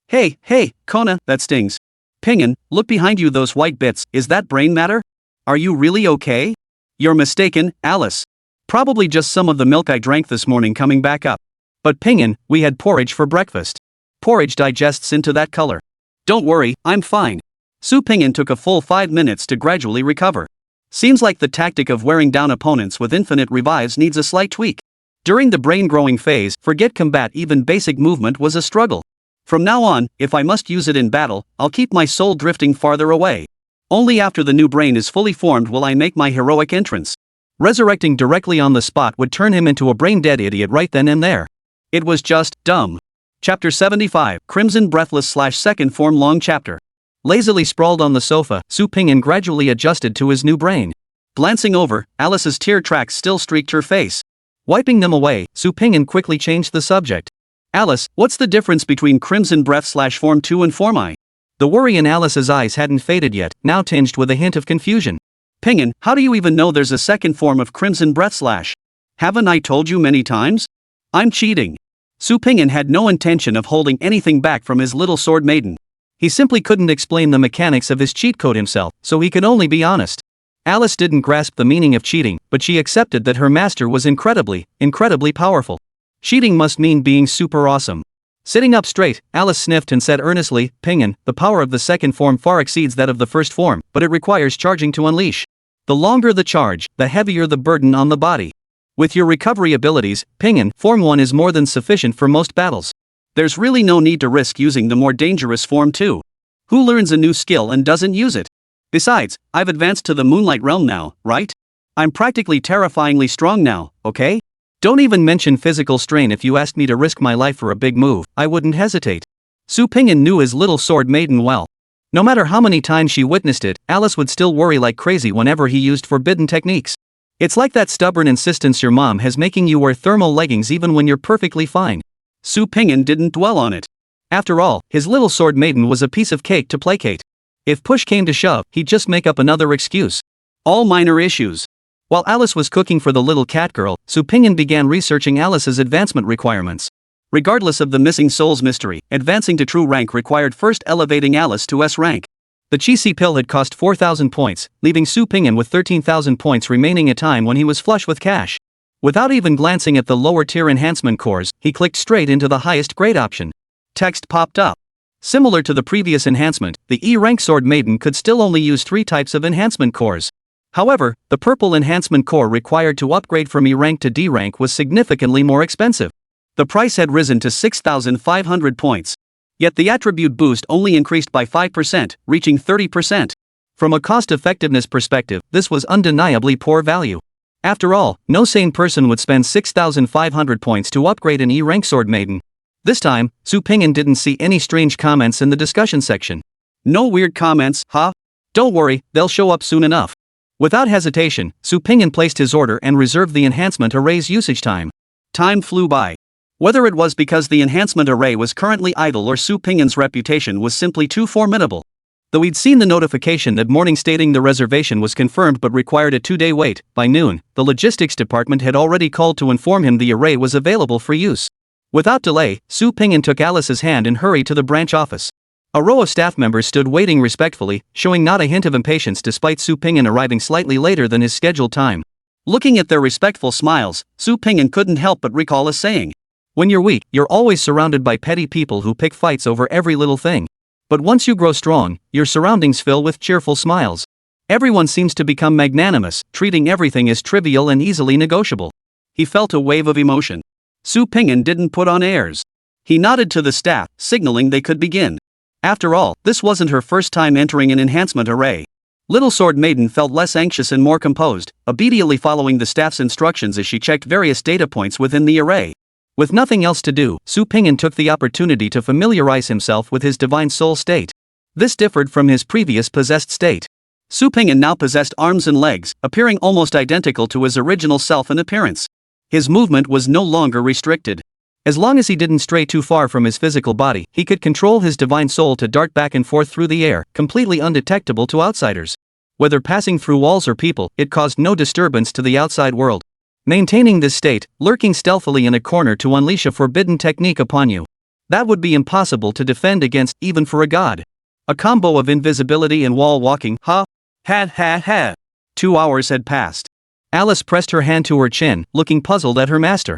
Hey, Kona, that stings." "Pingyan, look behind you, those white bits, is that brain matter? Are you really okay?" "You're mistaken, Alice. Probably just some of the milk I drank this morning coming back up." "But Pingyan, we had porridge for breakfast. Porridge digests into that color." "Don't worry, I'm fine." Su Pingyan took a full 5 minutes to gradually recover. Seems like the tactic of wearing down opponents with infinite revives needs a slight tweak. During the brain-growing phase, forget combat, even basic movement was a struggle. From now on, if I must use it in battle, I'll keep my soul drifting farther away. Only after the new brain is fully formed will I make my heroic entrance. Resurrecting directly on the spot would turn him into a brain-dead idiot right then and there. It was just dumb. Chapter 75, Crimson Breathless/second form long chapter. Lazily sprawled on the sofa, Su Pingyan gradually adjusted to his new brain. Glancing over, Alice's tear tracks still streaked her face. Wiping them away, Su Pingyan quickly changed the subject. "Alice, what's the difference between Crimson Breath/Form 2 and Form I?" The worry in Alice's eyes hadn't faded yet, now tinged with a hint of confusion. Pingin, how do you even know there's a second form of Crimson Breath Slash? Haven't I told you many times? I'm cheating. Su Pingin had no intention of holding anything back from his little sword maiden. He simply couldn't explain the mechanics of his cheat code himself, so he could only be honest. Alice didn't grasp the meaning of cheating, but she accepted that her master was incredibly powerful. Cheating must mean being super awesome. Sitting up straight, Alice sniffed and said earnestly, Pingin, the power of the second form far exceeds that of the first form, but it requires charging to unleash. The longer the charge, the heavier the burden on the body. With your recovery abilities, Pingin, Form 1 is more than sufficient for most battles. There's really no need to risk using the more dangerous Form 2. Who learns a new skill and doesn't use it? Besides, I've advanced to the Moonlight Realm now, right? I'm practically terrifyingly strong now, okay? Don't even mention physical strain. If you asked me to risk my life for a big move, I wouldn't hesitate. Su Pingin knew his little sword maiden well. No matter how many times she witnessed it, Alice would still worry like crazy whenever he used forbidden techniques. It's like that stubborn insistence your mom has making you wear thermal leggings even when you're perfectly fine. Su Pingin didn't dwell on it. After all, his little sword maiden was a piece of cake to placate. If push came to shove, he'd just make up another excuse. All minor issues. While Alice was cooking for the little cat girl, Su Pingin began researching Alice's advancement requirements. Regardless of the missing soul's mystery, advancing to true rank required first elevating Alice to S rank. The Chi-Si pill had cost 4,000 points, leaving Su Pingin with 13,000 points remaining, a time when he was flush with cash. Without even glancing at the lower tier enhancement cores, he clicked straight into the highest grade option. Text popped up. Similar to the previous enhancement, the E-rank sword maiden could still only use 3 types of enhancement cores. However, the purple enhancement core required to upgrade from E rank to D rank was significantly more expensive. The price had risen to 6,500 points. Yet the attribute boost only increased by 5%, reaching 30%. From a cost-effectiveness perspective, this was undeniably poor value. After all, no sane person would spend 6,500 points to upgrade an E-rank sword maiden. This time, Su Pingin didn't see any strange comments in the discussion section. No weird comments, huh? Don't worry, they'll show up soon enough. Without hesitation, Su Pingin placed his order and reserved the enhancement array's usage time. Time flew by. Whether it was because the enhancement array was currently idle or Su Pingin's reputation was simply too formidable. Though he'd seen the notification that morning stating the reservation was confirmed but required a 2-day wait, by noon, the logistics department had already called to inform him the array was available for use. Without delay, Su Pingin took Alice's hand and hurried to the branch office. A row of staff members stood waiting respectfully, showing not a hint of impatience despite Su Pingin arriving slightly later than his scheduled time. Looking at their respectful smiles, Su Pingin couldn't help but recall a saying. When you're weak, you're always surrounded by petty people who pick fights over every little thing. But once you grow strong, your surroundings fill with cheerful smiles. Everyone seems to become magnanimous, treating everything as trivial and easily negotiable. He felt a wave of emotion. Su Pingin didn't put on airs. He nodded to the staff, signaling they could begin. After all, this wasn't her first time entering an enhancement array. Little Sword Maiden felt less anxious and more composed, obediently following the staff's instructions as she checked various data points within the array. With nothing else to do, Su Pingin took the opportunity to familiarize himself with his divine soul state. This differed from his previous possessed state. Su Pingin now possessed arms and legs, appearing almost identical to his original self in appearance. His movement was no longer restricted. As long as he didn't stray too far from his physical body, he could control his divine soul to dart back and forth through the air, completely undetectable to outsiders. Whether passing through walls or people, it caused no disturbance to the outside world. Maintaining this state, lurking stealthily in a corner to unleash a forbidden technique upon you. That would be impossible to defend against, even for a god. A combo of invisibility and wall walking, ha! 2 hours had passed. Alice pressed her hand to her chin, looking puzzled at her master.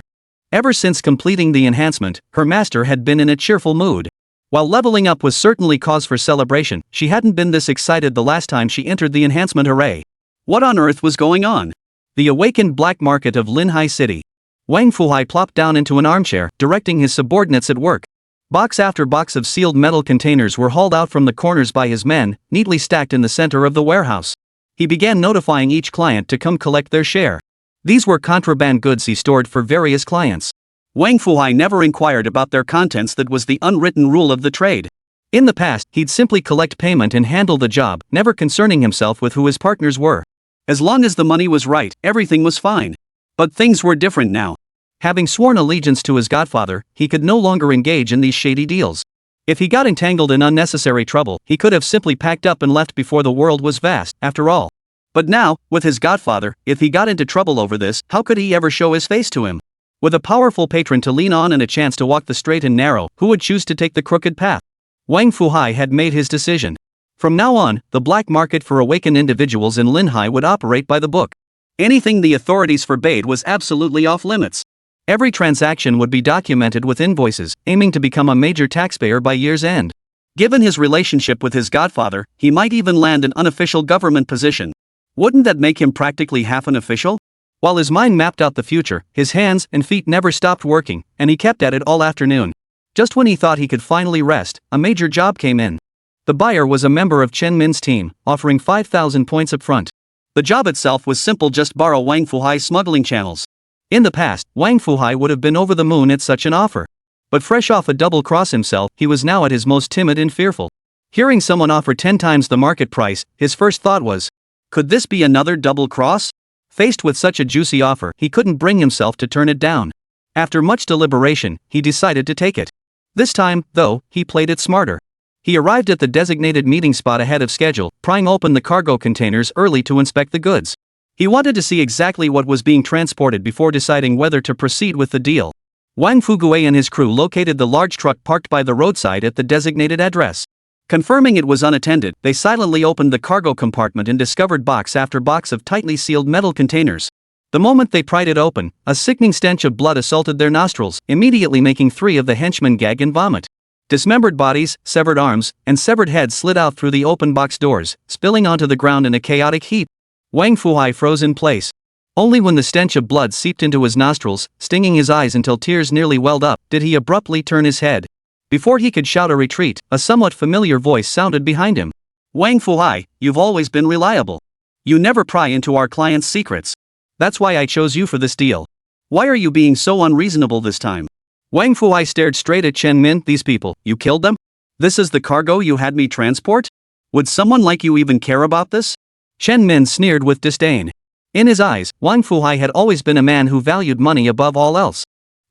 Ever since completing the enhancement, her master had been in a cheerful mood. While leveling up was certainly cause for celebration, she hadn't been this excited the last time she entered the enhancement array. What on earth was going on? The awakened black market of Linhai City. Wang Fuhai plopped down into an armchair, directing his subordinates at work. Box after box of sealed metal containers were hauled out from the corners by his men, neatly stacked in the center of the warehouse. He began notifying each client to come collect their share. These were contraband goods he stored for various clients. Wang Fuhai never inquired about their contents. That was the unwritten rule of the trade. In the past, he'd simply collect payment and handle the job, never concerning himself with who his partners were. As long as the money was right, everything was fine. But things were different now. Having sworn allegiance to his godfather, he could no longer engage in these shady deals. If he got entangled in unnecessary trouble, he could have simply packed up and left before the world was vast, after all. But now, with his godfather, if he got into trouble over this, how could he ever show his face to him? With a powerful patron to lean on and a chance to walk the straight and narrow, who would choose to take the crooked path? Wang Fuhai had made his decision. From now on, the black market for awakened individuals in Linhai would operate by the book. Anything the authorities forbade was absolutely off limits. Every transaction would be documented with invoices, aiming to become a major taxpayer by year's end. Given his relationship with his godfather, he might even land an unofficial government position. Wouldn't that make him practically half an official? While his mind mapped out the future, his hands and feet never stopped working, and he kept at it all afternoon. Just when he thought he could finally rest, a major job came in. The buyer was a member of Chen Min's team, offering 5,000 points up front. The job itself was simple: just borrow Wang Fuhai's smuggling channels. In the past, Wang Fuhai would have been over the moon at such an offer. But fresh off a double cross himself, he was now at his most timid and fearful. Hearing someone offer 10 times the market price, his first thought was, could this be another double cross? Faced with such a juicy offer, he couldn't bring himself to turn it down. After much deliberation, he decided to take it. This time, though, he played it smarter. He arrived at the designated meeting spot ahead of schedule, prying open the cargo containers early to inspect the goods. He wanted to see exactly what was being transported before deciding whether to proceed with the deal. Wang Fuguei and his crew located the large truck parked by the roadside at the designated address. Confirming it was unattended, they silently opened the cargo compartment and discovered box after box of tightly sealed metal containers. The moment they pried it open, a sickening stench of blood assaulted their nostrils, immediately making 3 of the henchmen gag and vomit. Dismembered bodies, severed arms, and severed heads slid out through the open box doors, spilling onto the ground in a chaotic heap. Wang Fuhai froze in place. Only when the stench of blood seeped into his nostrils, stinging his eyes until tears nearly welled up, did he abruptly turn his head. Before he could shout a retreat, a somewhat familiar voice sounded behind him. Wang Fuhai, you've always been reliable. You never pry into our clients' secrets. That's why I chose you for this deal. Why are you being so unreasonable this time? Wang Fuhai stared straight at Chen Min. These people, you killed them? This is the cargo you had me transport? Would someone like you even care about this? Chen Min sneered with disdain. In his eyes, Wang Fuhai had always been a man who valued money above all else.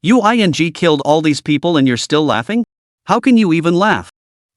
You killed all these people and you're still laughing? How can you even laugh?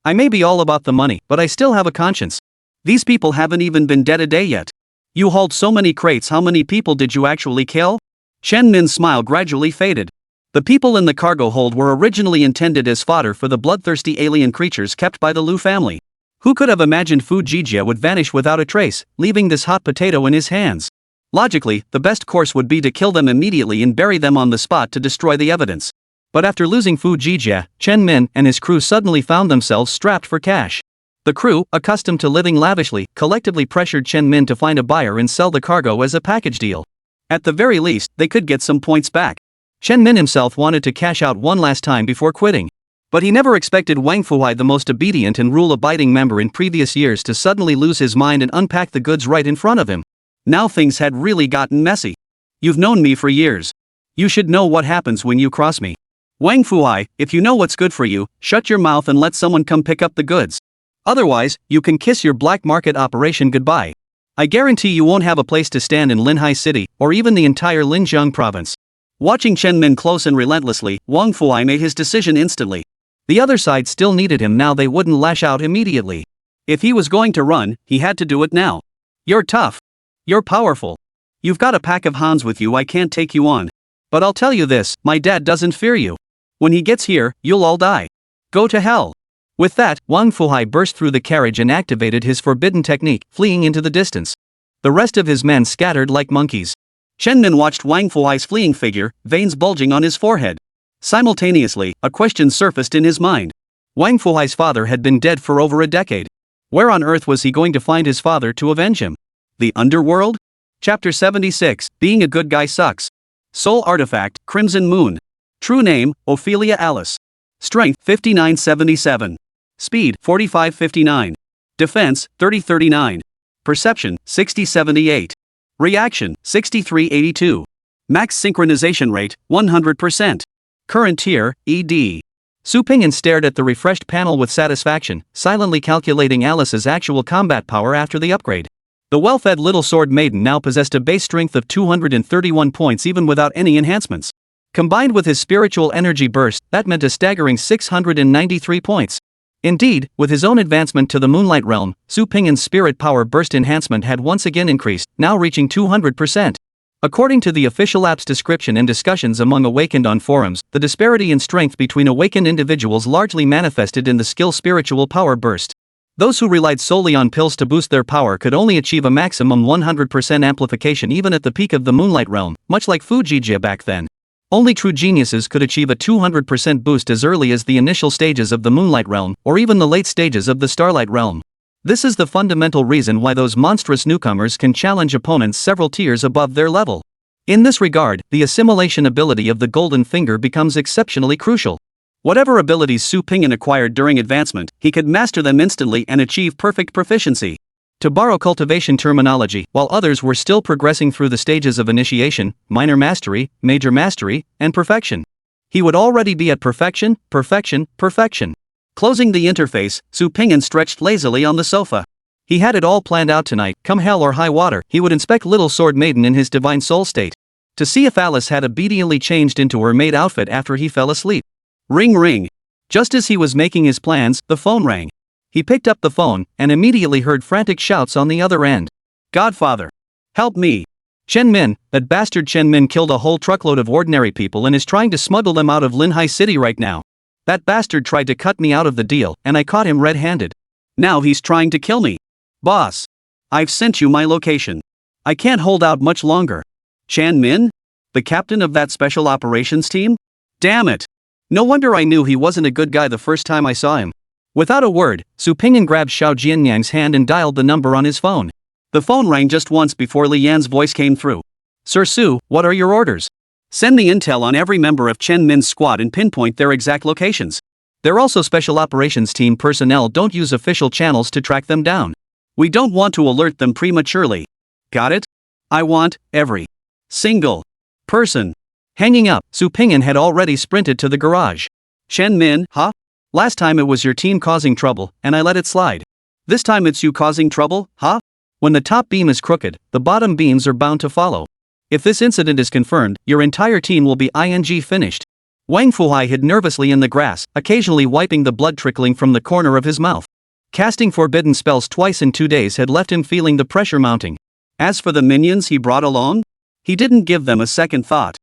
I may be all about the money, but I still have a conscience. These people haven't even been dead a day yet. You hauled so many crates. How many people did you actually kill? Chen Min's smile gradually faded. The people in the cargo hold were originally intended as fodder for the bloodthirsty alien creatures kept by the Liu family. Who could have imagined Fu Jijia would vanish without a trace, leaving this hot potato in his hands? Logically, the best course would be to kill them immediately and bury them on the spot to destroy the evidence. But after losing Fu Jijia, Chen Min and his crew suddenly found themselves strapped for cash. The crew, accustomed to living lavishly, collectively pressured Chen Min to find a buyer and sell the cargo as a package deal. At the very least, they could get some points back. Chen Min himself wanted to cash out one last time before quitting. But he never expected Wang Fuhai, the most obedient and rule-abiding member in previous years, to suddenly lose his mind and unpack the goods right in front of him. Now things had really gotten messy. You've known me for years. You should know what happens when you cross me. Wang Fuhai, if you know what's good for you, shut your mouth and let someone come pick up the goods. Otherwise, you can kiss your black market operation goodbye. I guarantee you won't have a place to stand in Linhai City, or even the entire Linjiang province. Watching Chen Min close and relentlessly, Wang Fuhai made his decision instantly. The other side still needed him now. They wouldn't lash out immediately. If he was going to run, he had to do it now. You're tough. You're powerful. You've got a pack of Hans with you. I can't take you on. But I'll tell you this, my dad doesn't fear you. When he gets here, you'll all die. Go to hell. With that, Wang Fuhai burst through the carriage and activated his forbidden technique, fleeing into the distance. The rest of his men scattered like monkeys. Chen Min watched Wang Fuhai's fleeing figure, veins bulging on his forehead. Simultaneously, a question surfaced in his mind. Wang Fuhai's father had been dead for over a decade. Where on earth was he going to find his father to avenge him? The underworld? Chapter 76, Being a Good Guy Sucks. Soul Artifact, Crimson Moon. True name, Ophelia Alice. Strength, 5977. Speed, 4559. Defense, 3039. Perception, 6078. Reaction, 6382. Max synchronization rate, 100%. Current tier, ED. Su Pingyan stared at the refreshed panel with satisfaction, silently calculating Alice's actual combat power after the upgrade. The well-fed little sword maiden now possessed a base strength of 231 points even without any enhancements. Combined with his spiritual energy burst, that meant a staggering 693 points. Indeed, with his own advancement to the Moonlight Realm, Su Ping'an's spirit power burst enhancement had once again increased, now reaching 200%. According to the official app's description and discussions among Awakened on forums, the disparity in strength between awakened individuals largely manifested in the skill spiritual power burst. Those who relied solely on pills to boost their power could only achieve a maximum 100% amplification even at the peak of the Moonlight Realm, much like Fujijia back then. Only true geniuses could achieve a 200% boost as early as the initial stages of the Moonlight Realm, or even the late stages of the Starlight Realm. This is the fundamental reason why those monstrous newcomers can challenge opponents several tiers above their level. In this regard, the assimilation ability of the Golden Finger becomes exceptionally crucial. Whatever abilities Su Ping'an acquired during advancement, he could master them instantly and achieve perfect proficiency. To borrow cultivation terminology, while others were still progressing through the stages of initiation, minor mastery, major mastery, and perfection, he would already be at perfection, perfection, perfection. Closing the interface, Su Ping'an stretched lazily on the sofa. He had it all planned out tonight. Come hell or high water, he would inspect little Sword Maiden in his divine soul state, to see if Alice had obediently changed into her maid outfit after he fell asleep. Ring ring. Just as he was making his plans, the phone rang. He picked up the phone, and immediately heard frantic shouts on the other end. Godfather! Help me! Chen Min, that bastard Chen Min killed a whole truckload of ordinary people and is trying to smuggle them out of Linhai City right now. That bastard tried to cut me out of the deal, and I caught him red-handed. Now he's trying to kill me. Boss! I've sent you my location. I can't hold out much longer. Chen Min? The captain of that special operations team? Damn it! No wonder I knew he wasn't a good guy the first time I saw him. Without a word, Su Ping'an grabbed Xiao Jianyang's hand and dialed the number on his phone. The phone rang just once before Li Yan's voice came through. Sir Su, what are your orders? Send me intel on every member of Chen Min's squad and pinpoint their exact locations. They're also special operations team personnel. Don't use official channels to track them down. We don't want to alert them prematurely. Got it? I want every single person. Hanging up, Su Ping'an had already sprinted to the garage. Chen Min, huh? Last time it was your team causing trouble, and I let it slide. This time it's you causing trouble, huh? When the top beam is crooked, the bottom beams are bound to follow. If this incident is confirmed, your entire team will be finished. Wang Fuhai hid nervously in the grass, occasionally wiping the blood trickling from the corner of his mouth. Casting forbidden spells twice in 2 days had left him feeling the pressure mounting. As for the minions he brought along, he didn't give them a second thought.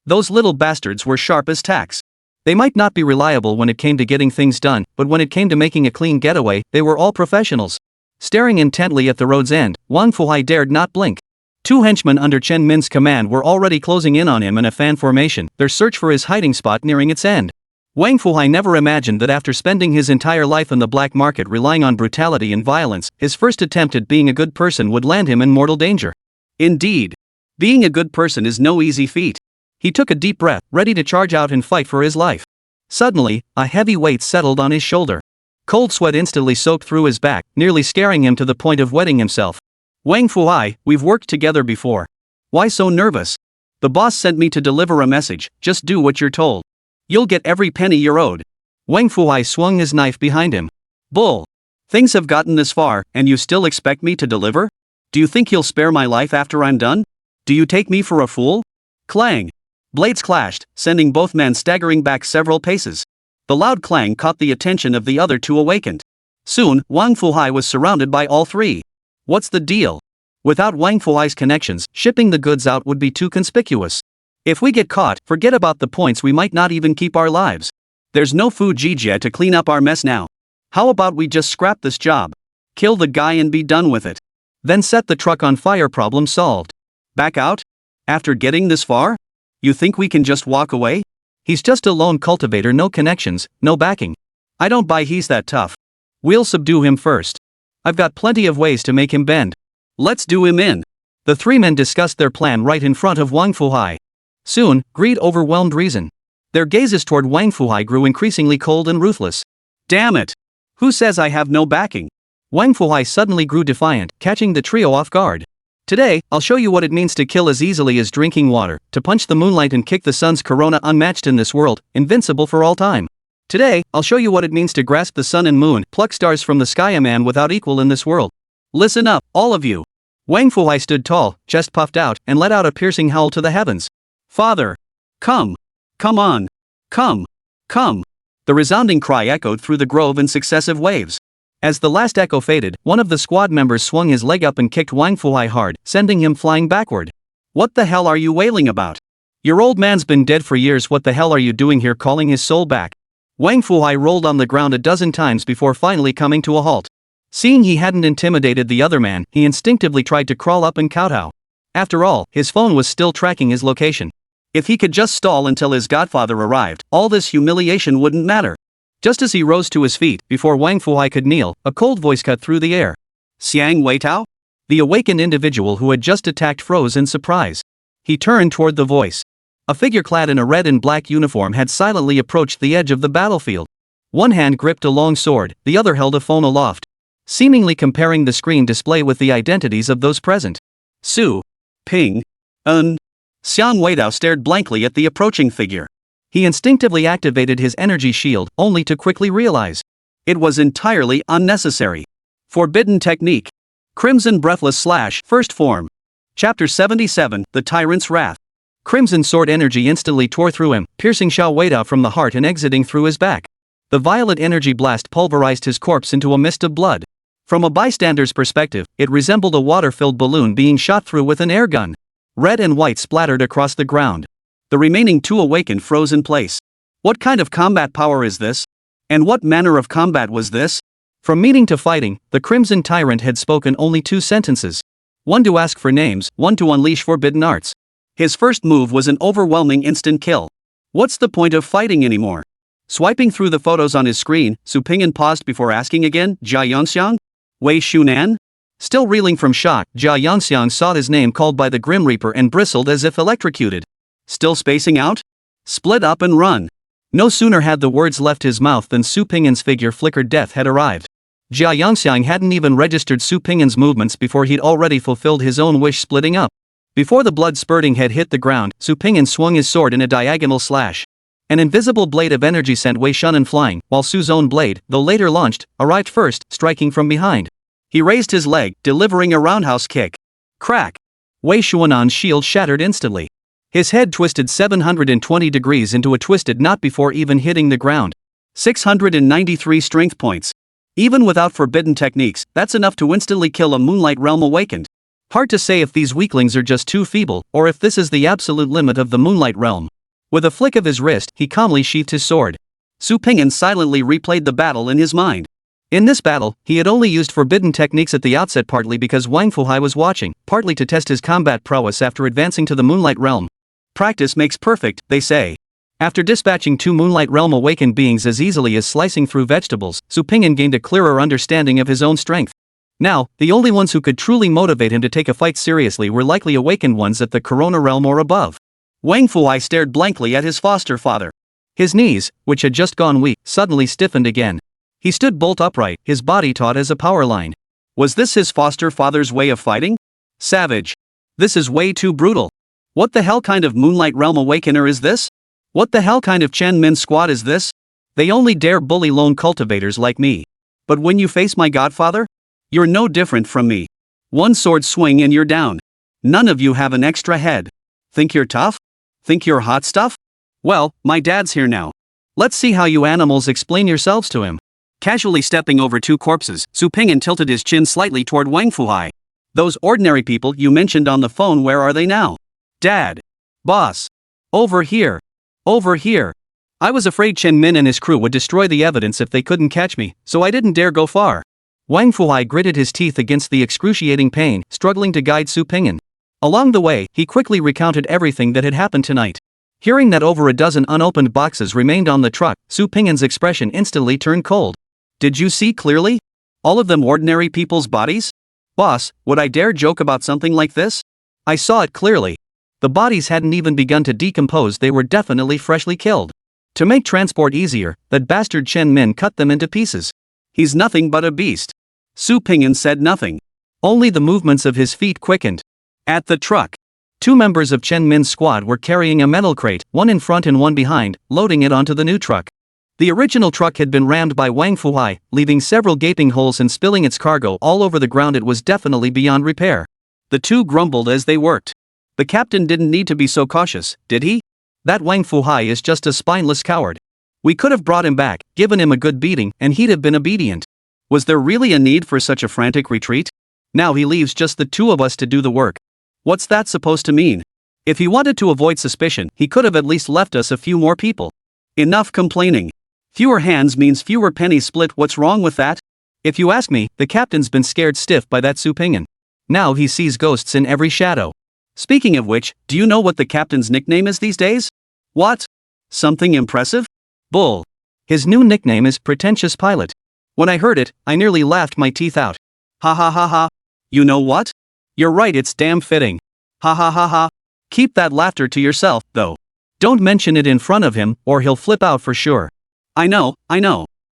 Those little bastards were sharp as tacks. They might not be reliable when it came to getting things done, but when it came to making a clean getaway, they were all professionals. Staring intently at the road's end, Wang Fuhai dared not blink. 2 henchmen under Chen Min's command were already closing in on him in a fan formation, their search for his hiding spot nearing its end. Wang Fuhai never imagined that after spending his entire life in the black market relying on brutality and violence, his first attempt at being a good person would land him in mortal danger. Indeed, being a good person is no easy feat. He took a deep breath, ready to charge out and fight for his life. Suddenly, a heavy weight settled on his shoulder. Cold sweat instantly soaked through his back, nearly scaring him to the point of wetting himself. Wang Fuhai, we've worked together before. Why so nervous? The boss sent me to deliver a message, just do what you're told. You'll get every penny you're owed. Wang Fuhai swung his knife behind him. Bull! Things have gotten this far, and you still expect me to deliver? Do you think you'll spare my life after I'm done? Do you take me for a fool? Clang! Blades clashed, sending both men staggering back several paces. The loud clang caught the attention of the other 2 awakened. Soon, Wang Fuhai was surrounded by all 3. What's the deal? Without Wang Fuhai's connections, shipping the goods out would be too conspicuous. If we get caught, forget about the points, we might not even keep our lives. There's no Fujijia to clean up our mess now. How about we just scrap this job? Kill the guy and be done with it. Then set the truck on fire, problem solved. Back out? After getting this far? You think we can just walk away? He's just a lone cultivator, no connections, no backing. I don't buy he's that tough. We'll subdue him first. I've got plenty of ways to make him bend. Let's do him in. The 3 men discussed their plan right in front of Wang Fuhai. Soon, greed overwhelmed reason. Their gazes toward Wang Fuhai grew increasingly cold and ruthless. Damn it! Who says I have no backing? Wang Fuhai suddenly grew defiant, catching the trio off guard. Today, I'll show you what it means to kill as easily as drinking water, to punch the moonlight and kick the sun's corona, unmatched in this world, invincible for all time. Today, I'll show you what it means to grasp the sun and moon, pluck stars from the sky, a man without equal in this world. Listen up, all of you. Wang Fuhai stood tall, chest puffed out, and let out a piercing howl to the heavens. Father! Come! Come on! Come! Come! The resounding cry echoed through the grove in successive waves. As the last echo faded, one of the squad members swung his leg up and kicked Wang Fuhai hard, sending him flying backward. "What the hell are you wailing about? Your old man's been dead for years, what the hell are you doing here?" calling his soul back. Wang Fuhai rolled on the ground a dozen times before finally coming to a halt. Seeing he hadn't intimidated the other man, he instinctively tried to crawl up and kowtow. After all, his phone was still tracking his location. If he could just stall until his godfather arrived, all this humiliation wouldn't matter. Just as he rose to his feet, before Wang Fuhai could kneel, a cold voice cut through the air. "Xiang Weitao?" The awakened individual who had just attacked froze in surprise. He turned toward the voice. A figure clad in a red and black uniform had silently approached the edge of the battlefield. One hand gripped a long sword, the other held a phone aloft, seemingly comparing the screen display with the identities of those present. Su Ping Un. Xiang Weidao stared blankly at the approaching figure. He instinctively activated his energy shield, only to quickly realize it was entirely unnecessary. Forbidden technique. Crimson Breathless Slash, First Form. Chapter 77, The Tyrant's Wrath. Crimson Sword energy instantly tore through him, piercing Xiao Weidao from the heart and exiting through his back. The violet energy blast pulverized his corpse into a mist of blood. From a bystander's perspective, it resembled a water-filled balloon being shot through with an air gun. Red and white splattered across the ground. The remaining two awakened froze in place. What kind of combat power is this? And what manner of combat was this? From meeting to fighting, the Crimson Tyrant had spoken only 2 sentences. One to ask for names, one to unleash forbidden arts. His first move was an overwhelming instant kill. What's the point of fighting anymore? Swiping through the photos on his screen, Su Pingyan paused before asking again, "Jia Yongxiang? Wei Shunan?" Still reeling from shock, Jia Yongxiang saw his name called by the Grim Reaper and bristled as if electrocuted. Still spacing out? Split up and run. No sooner had the words left his mouth than Su Pingyan's figure flickered. Death had arrived. Jia Yongxiang hadn't even registered Su Pingyan's movements before he'd already fulfilled his own wish, splitting up. Before the blood spurting had hit the ground, Su Pingyan swung his sword in a diagonal slash. An invisible blade of energy sent Wei Shunan flying, while Su's own blade, though later launched, arrived first, striking from behind. He raised his leg, delivering a roundhouse kick. Crack! Wei Shunan's shield shattered instantly. His head twisted 720 degrees into a twisted knot before even hitting the ground. 693 strength points. Even without forbidden techniques, that's enough to instantly kill a Moonlight Realm awakened. Hard to say if these weaklings are just too feeble, or if this is the absolute limit of the Moonlight Realm. With a flick of his wrist, he calmly sheathed his sword. Su Pingyan silently replayed the battle in his mind. In this battle, he had only used forbidden techniques at the outset, partly because Wang Fuhai was watching, partly to test his combat prowess after advancing to the Moonlight Realm. Practice makes perfect, they say. After dispatching 2 Moonlight Realm awakened beings as easily as slicing through vegetables, Su Pingyan gained a clearer understanding of his own strength. Now, the only ones who could truly motivate him to take a fight seriously were likely awakened ones at the Corona Realm or above. Wang Fuhai stared blankly at his foster father. His knees, which had just gone weak, suddenly stiffened again. He stood bolt upright, his body taut as a power line. Was this his foster father's way of fighting? Savage. This is way too brutal. What the hell kind of Moonlight Realm awakener is this? What the hell kind of Chen Min squad is this? They only dare bully lone cultivators like me. But when you face my godfather? You're no different from me. One sword swing and you're down. None of you have an extra head. Think you're tough? Think you're hot stuff? Well, my dad's here now. Let's see how you animals explain yourselves to him. Casually stepping over 2 corpses, Su Pingyan tilted his chin slightly toward Wang Fuhai. Those ordinary people you mentioned on the phone, where are they now? Dad. Boss. Over here. Over here. I was afraid Chen Min and his crew would destroy the evidence if they couldn't catch me, so I didn't dare go far. Wang Fuhai gritted his teeth against the excruciating pain, struggling to guide Su Pingyan. Along the way, he quickly recounted everything that had happened tonight. Hearing that over a dozen unopened boxes remained on the truck, Su Pingyan's expression instantly turned cold. Did you see clearly? All of them ordinary people's bodies? Boss, would I dare joke about something like this? I saw it clearly. The bodies hadn't even begun to decompose, they were definitely freshly killed. To make transport easier, that bastard Chen Min cut them into pieces. He's nothing but a beast. Su Pingyan said nothing. Only the movements of his feet quickened. At the truck, 2 members of Chen Min's squad were carrying a metal crate, one in front and one behind, loading it onto the new truck. The original truck had been rammed by Wang Fuhai, leaving several gaping holes and spilling its cargo all over the ground. It was definitely beyond repair. The 2 grumbled as they worked. The captain didn't need to be so cautious, did he? That Wang Fuhai is just a spineless coward. We could have brought him back, given him a good beating, and he'd have been obedient. Was there really a need for such a frantic retreat? Now he leaves just the two of us to do the work. What's that supposed to mean? If he wanted to avoid suspicion, he could have at least left us a few more people. Enough complaining. Fewer hands means fewer pennies split. What's wrong with that? If you ask me, the captain's been scared stiff by that Su Ping'an. Now he sees ghosts in every shadow. Speaking of which, do you know what the captain's nickname is these days? What? Something impressive? Bull. His new nickname is Pretentious Pilot. When I heard it, I nearly laughed my teeth out. Ha ha ha ha. You know what? You're right, it's damn fitting. Ha ha ha ha. Keep that laughter to yourself, though. Don't mention it in front of him, or he'll flip out for sure. I know.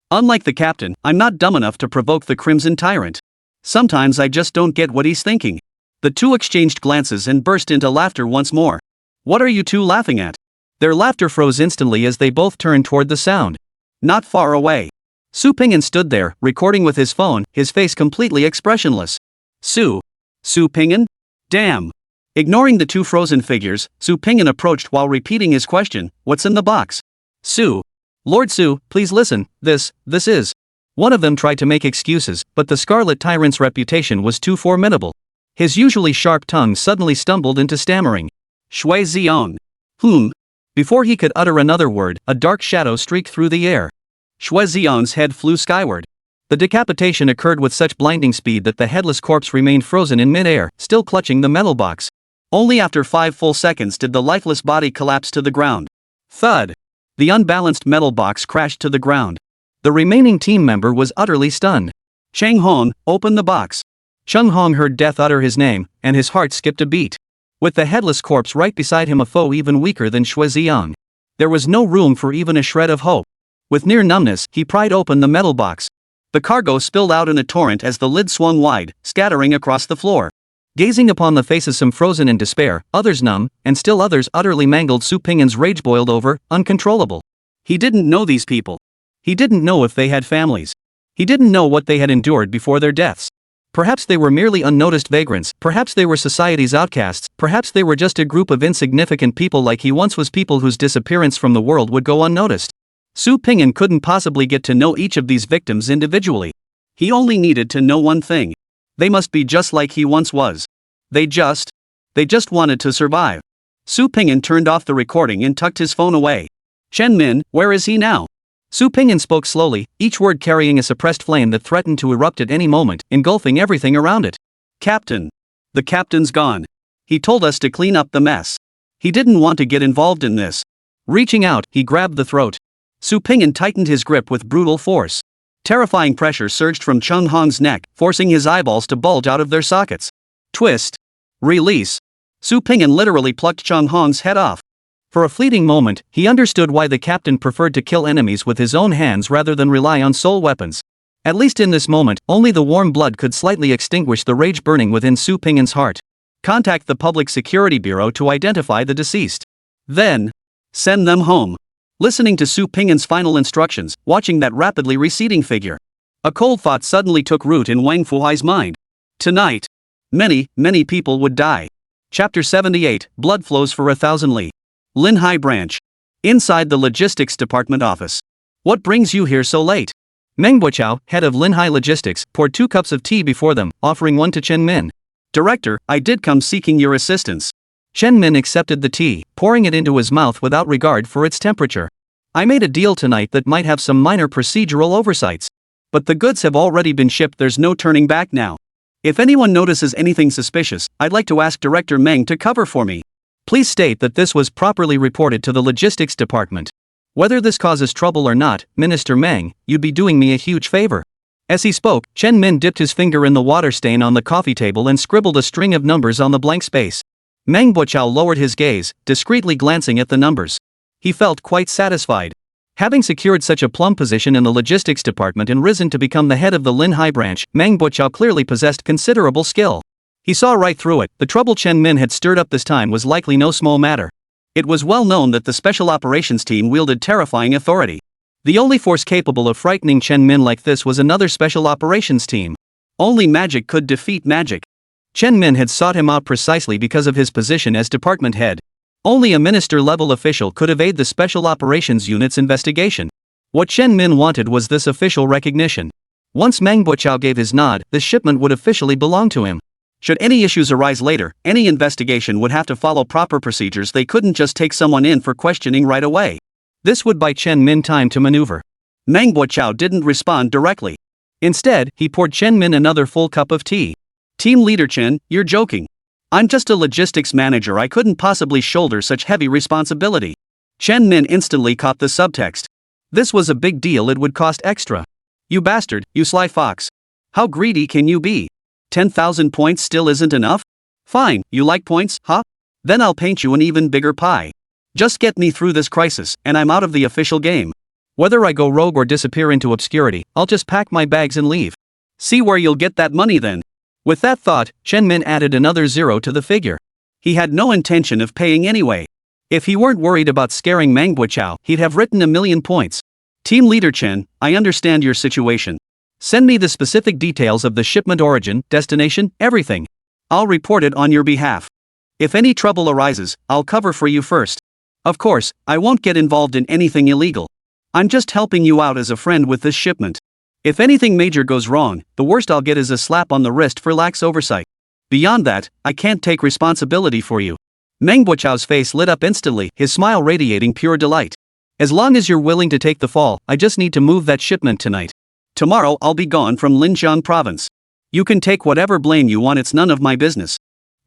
Unlike the captain, I'm not dumb enough to provoke the Crimson Tyrant. Sometimes I just don't get what he's thinking. The two exchanged glances and burst into laughter once more. What are you two laughing at? Their laughter froze instantly as they both turned toward the sound. Not far away. Su Ping'an stood there, recording with his phone, his face completely expressionless. Su Ping'an? Damn. Ignoring the two frozen figures, Su Ping'an approached while repeating his question, what's in the box? Lord Su, please listen, this is. One of them tried to make excuses, but the Scarlet Tyrant's reputation was too formidable. His usually sharp tongue suddenly stumbled into stammering. Shui Ziong. Before he could utter another word, a dark shadow streaked through the air. Shui Ziong's head flew skyward. The decapitation occurred with such blinding speed that the headless corpse remained frozen in mid-air, still clutching the metal box. Only after 5 full seconds did the lifeless body collapse to the ground. Thud! The unbalanced metal box crashed to the ground. The remaining team member was utterly stunned. Cheng Hong, open the box. Cheng Hong heard death utter his name, and his heart skipped a beat. With the headless corpse right beside him, a foe even weaker than Shui Ziong, there was no room for even a shred of hope. With near numbness, he pried open the metal box. The cargo spilled out in a torrent as the lid swung wide, scattering across the floor. Gazing upon the faces, some frozen in despair, others numb, and still others utterly mangled, Su Ping'an's rage boiled over, uncontrollable. He didn't know these people. He didn't know if they had families. He didn't know what they had endured before their deaths. Perhaps they were merely unnoticed vagrants, perhaps they were society's outcasts, perhaps they were just a group of insignificant people like he once was, people whose disappearance from the world would go unnoticed. Su Ping'an couldn't possibly get to know each of these victims individually. He only needed to know one thing. They must be just like he once was. They just wanted to survive. Su Ping'an turned off the recording and tucked his phone away. Chen Min, where is he now? Su Ping'an spoke slowly, each word carrying a suppressed flame that threatened to erupt at any moment, engulfing everything around it. Captain. The captain's gone. He told us to clean up the mess. He didn't want to get involved in this. Reaching out, he grabbed the throat. Su Ping'an tightened his grip with brutal force. Terrifying pressure surged from Cheng Hong's neck, forcing his eyeballs to bulge out of their sockets. Twist. Release. Su Ping'an literally plucked Cheng Hong's head off. For a fleeting moment, he understood why the captain preferred to kill enemies with his own hands rather than rely on soul weapons. At least in this moment, only the warm blood could slightly extinguish the rage burning within Su Ping'an's heart. Contact the Public Security Bureau to identify the deceased. Then, send them home. Listening to Su Ping'an's final instructions, watching that rapidly receding figure, a cold thought suddenly took root in Wang Fuhai's mind. Tonight, many people would die. Chapter 78, Blood Flows for 1,000 Li. Linhai Branch. Inside the Logistics Department office. What brings you here so late? Meng Buochao, head of Linhai Logistics, poured 2 cups of tea before them, offering one to Chen Min. Director, I did come seeking your assistance. Chen Min accepted the tea, pouring it into his mouth without regard for its temperature. I made a deal tonight that might have some minor procedural oversights. But the goods have already been shipped, there's no turning back now. If anyone notices anything suspicious, I'd like to ask Director Meng to cover for me. Please state that this was properly reported to the Logistics Department. Whether this causes trouble or not, Minister Meng, you'd be doing me a huge favor. As he spoke, Chen Min dipped his finger in the water stain on the coffee table and scribbled a string of numbers on the blank space. Meng Buochao lowered his gaze, discreetly glancing at the numbers. He felt quite satisfied. Having secured such a plum position in the Logistics Department and risen to become the head of the Linhai branch, Meng Buochao clearly possessed considerable skill. He saw right through it. The trouble Chen Min had stirred up this time was likely no small matter. It was well known that the Special Operations Team wielded terrifying authority. The only force capable of frightening Chen Min like this was another Special Operations Team. Only magic could defeat magic. Chen Min had sought him out precisely because of his position as department head. Only a minister-level official could evade the Special Operations Unit's investigation. What Chen Min wanted was this official recognition. Once manhwa gave his nod, the shipment would officially belong to him. Should any issues arise later, any investigation would have to follow proper procedures. They couldn't just take someone in for questioning right away. This would buy Chen Min time to maneuver. Manhwa didn't respond directly. Instead, he poured Chen Min another full cup of tea. Team leader Chen, you're joking. I'm just a logistics manager. I couldn't possibly shoulder such heavy responsibility. Chen Min instantly caught the subtext. This was a big deal. It would cost extra. You bastard, you sly fox. How greedy can you be? 10,000 points still isn't enough? Fine, you like points, huh? Then I'll paint you an even bigger pie. Just get me through this crisis, and I'm out of the official game. Whether I go rogue or disappear into obscurity, I'll just pack my bags and leave. See where you'll get that money then. With that thought, Chen Min added another 0 to the figure. He had no intention of paying anyway. If he weren't worried about scaring manhwa, he'd have written 1,000,000 points. Team leader Chen, I understand your situation. Send me the specific details of the shipment origin, destination, everything. I'll report it on your behalf. If any trouble arises, I'll cover for you first. Of course, I won't get involved in anything illegal. I'm just helping you out as a friend with this shipment. If anything major goes wrong, the worst I'll get is a slap on the wrist for lax oversight. Beyond that, I can't take responsibility for you. Manhwa's face lit up instantly, his smile radiating pure delight. As long as you're willing to take the fall, I just need to move that shipment tonight. Tomorrow I'll be gone from Linjiang province. You can take whatever blame you want, it's none of my business.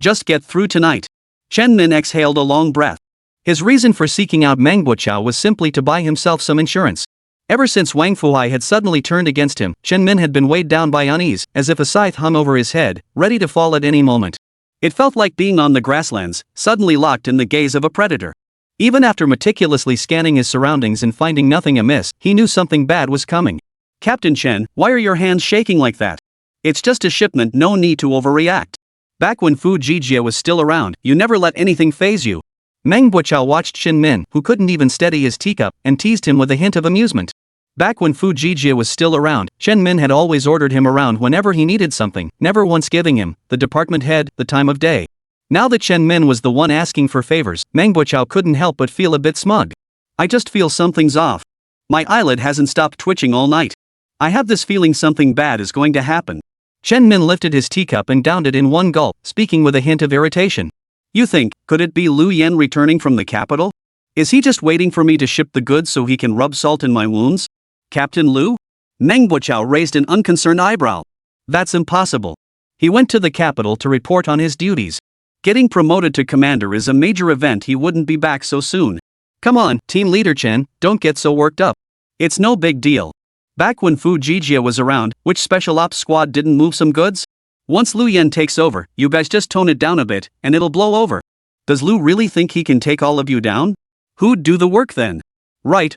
Just get through tonight. Chen Min exhaled a long breath. His reason for seeking out manhwa was simply to buy himself some insurance. Ever since Wang Fuhai had suddenly turned against him, Chen Min had been weighed down by unease, as if a scythe hung over his head, ready to fall at any moment. It felt like being on the grasslands, suddenly locked in the gaze of a predator. Even after meticulously scanning his surroundings and finding nothing amiss, he knew something bad was coming. Captain Chen, why are your hands shaking like that? It's just a shipment, no need to overreact. Back when Fu Jijie was still around, you never let anything faze you. Manhwa watched Chen Min, who couldn't even steady his teacup, and teased him with a hint of amusement. Back when Fu Jijie was still around, Chen Min had always ordered him around whenever he needed something, never once giving him, the department head, the time of day. Now that Chen Min was the one asking for favors, Manhwa couldn't help but feel a bit smug. I just feel something's off. My eyelid hasn't stopped twitching all night. I have this feeling something bad is going to happen. Chen Min lifted his teacup and downed it in one gulp, speaking with a hint of irritation. You think, could it be Lu Yen returning from the capital? Is he just waiting for me to ship the goods so he can rub salt in my wounds? Captain Lu? Manhwa raised an unconcerned eyebrow. That's impossible. He went to the capital to report on his duties. Getting promoted to commander is a major event. He wouldn't be back so soon. Come on, team leader Chen, don't get so worked up. It's no big deal. Back when Fu Jijie was around, which special ops squad didn't move some goods? Once Lu Yen takes over, you guys just tone it down a bit, and it'll blow over. Does Lu really think he can take all of you down? Who'd do the work then? Right.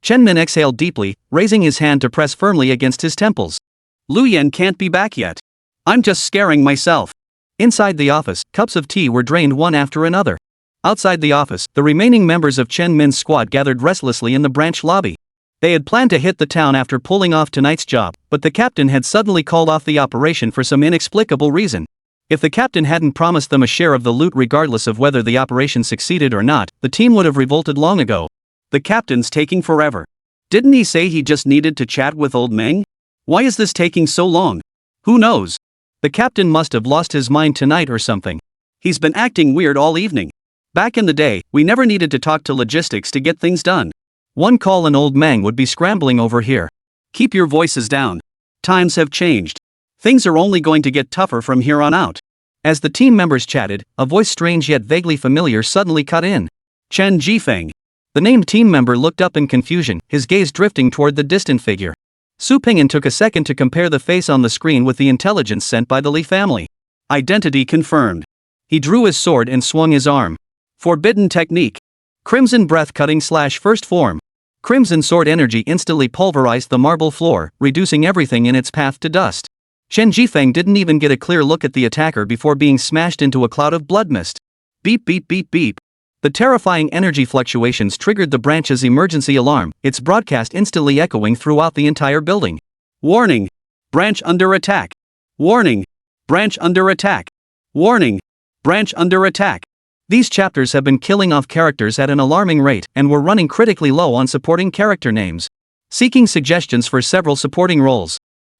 Chen Min exhaled deeply, raising his hand to press firmly against his temples. Lu Yen can't be back yet. I'm just scaring myself. Inside the office, cups of tea were drained one after another. Outside the office, the remaining members of Chen Min's squad gathered restlessly in the branch lobby. They had planned to hit the town after pulling off tonight's job, but the captain had suddenly called off the operation for some inexplicable reason. If the captain hadn't promised them a share of the loot regardless of whether the operation succeeded or not, the team would have revolted long ago. The captain's taking forever. Didn't he say he just needed to chat with old Meng? Why is this taking so long? Who knows? The captain must have lost his mind tonight or something. He's been acting weird all evening. Back in the day, we never needed to talk to logistics to get things done. One call and old Meng would be scrambling over here. Keep your voices down. Times have changed. Things are only going to get tougher from here on out. As the team members chatted, a voice strange yet vaguely familiar suddenly cut in. Chen Jifeng. The named team member looked up in confusion, his gaze drifting toward the distant figure. Su Ping'an took a second to compare the face on the screen with the intelligence sent by the Li family. Identity confirmed. He drew his sword and swung his arm. Forbidden technique. Crimson breath cutting / first form. Crimson sword energy instantly pulverized the marble floor, reducing everything in its path to dust. Chen Jifeng didn't even get a clear look at the attacker before being smashed into a cloud of blood mist. Beep beep beep beep. The terrifying energy fluctuations triggered the branch's emergency alarm, its broadcast instantly echoing throughout the entire building. Warning! Branch under attack! Warning! Branch under attack! Warning! Branch under attack! These chapters have been killing off characters at an alarming rate and were running critically low on supporting character names. Seeking suggestions for several supporting roles.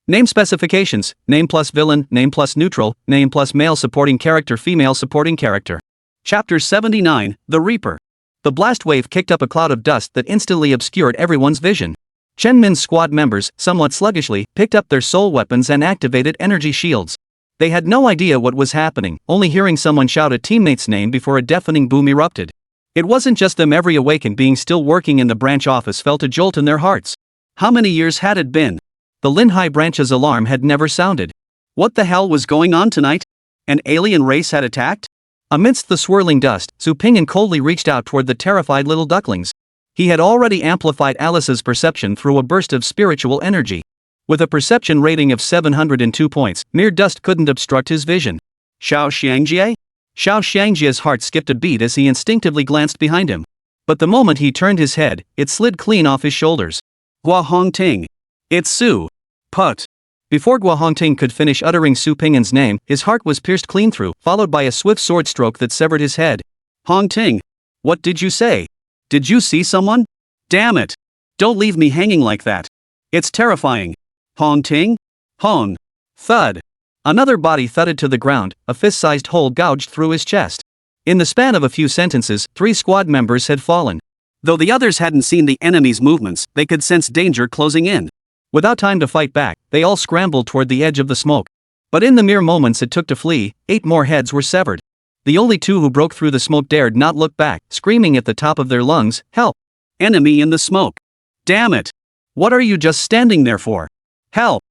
Name specifications: name plus villain, name plus neutral, name plus male supporting character, female supporting character. Chapter 79, The Reaper. The blast wave kicked up a cloud of dust that instantly obscured everyone's vision. Chen Min's squad members, somewhat sluggishly, picked up their soul weapons and activated energy shields. They had no idea what was happening, only hearing someone shout a teammate's name before a deafening boom erupted. It wasn't just them, every awakened being still working in the branch office felt a jolt in their hearts. How many years had it been? The Linhai branch's alarm had never sounded. What the hell was going on tonight? An alien race had attacked? Amidst the swirling dust, Su Pingyan coldly reached out toward the terrified little ducklings. He had already amplified Alice's perception through a burst of spiritual energy. With a perception rating of 702 points, mere dust couldn't obstruct his vision. Xiao Xiangjie? Xiao Xiangjia's heart skipped a beat as he instinctively glanced behind him. But the moment he turned his head, it slid clean off his shoulders. Gua Hongting. It's Su. Put. Before Gua Hongting could finish uttering Su Pingyan's name, his heart was pierced clean through, followed by a swift sword stroke that severed his head. Hongting. What did you say? Did you see someone? Damn it. Don't leave me hanging like that. It's terrifying. Hongting? Hong. Thud. Another body thudded to the ground, a fist-sized hole gouged through his chest. In the span of a few sentences, 3 squad members had fallen. Though the others hadn't seen the enemy's movements, they could sense danger closing in. Without time to fight back, they all scrambled toward the edge of the smoke. But in the mere moments it took to flee, 8 more heads were severed. The only 2 who broke through the smoke dared not look back, screaming at the top of their lungs, "Help! Enemy in the smoke! Damn it! What are you just standing there for? Help!"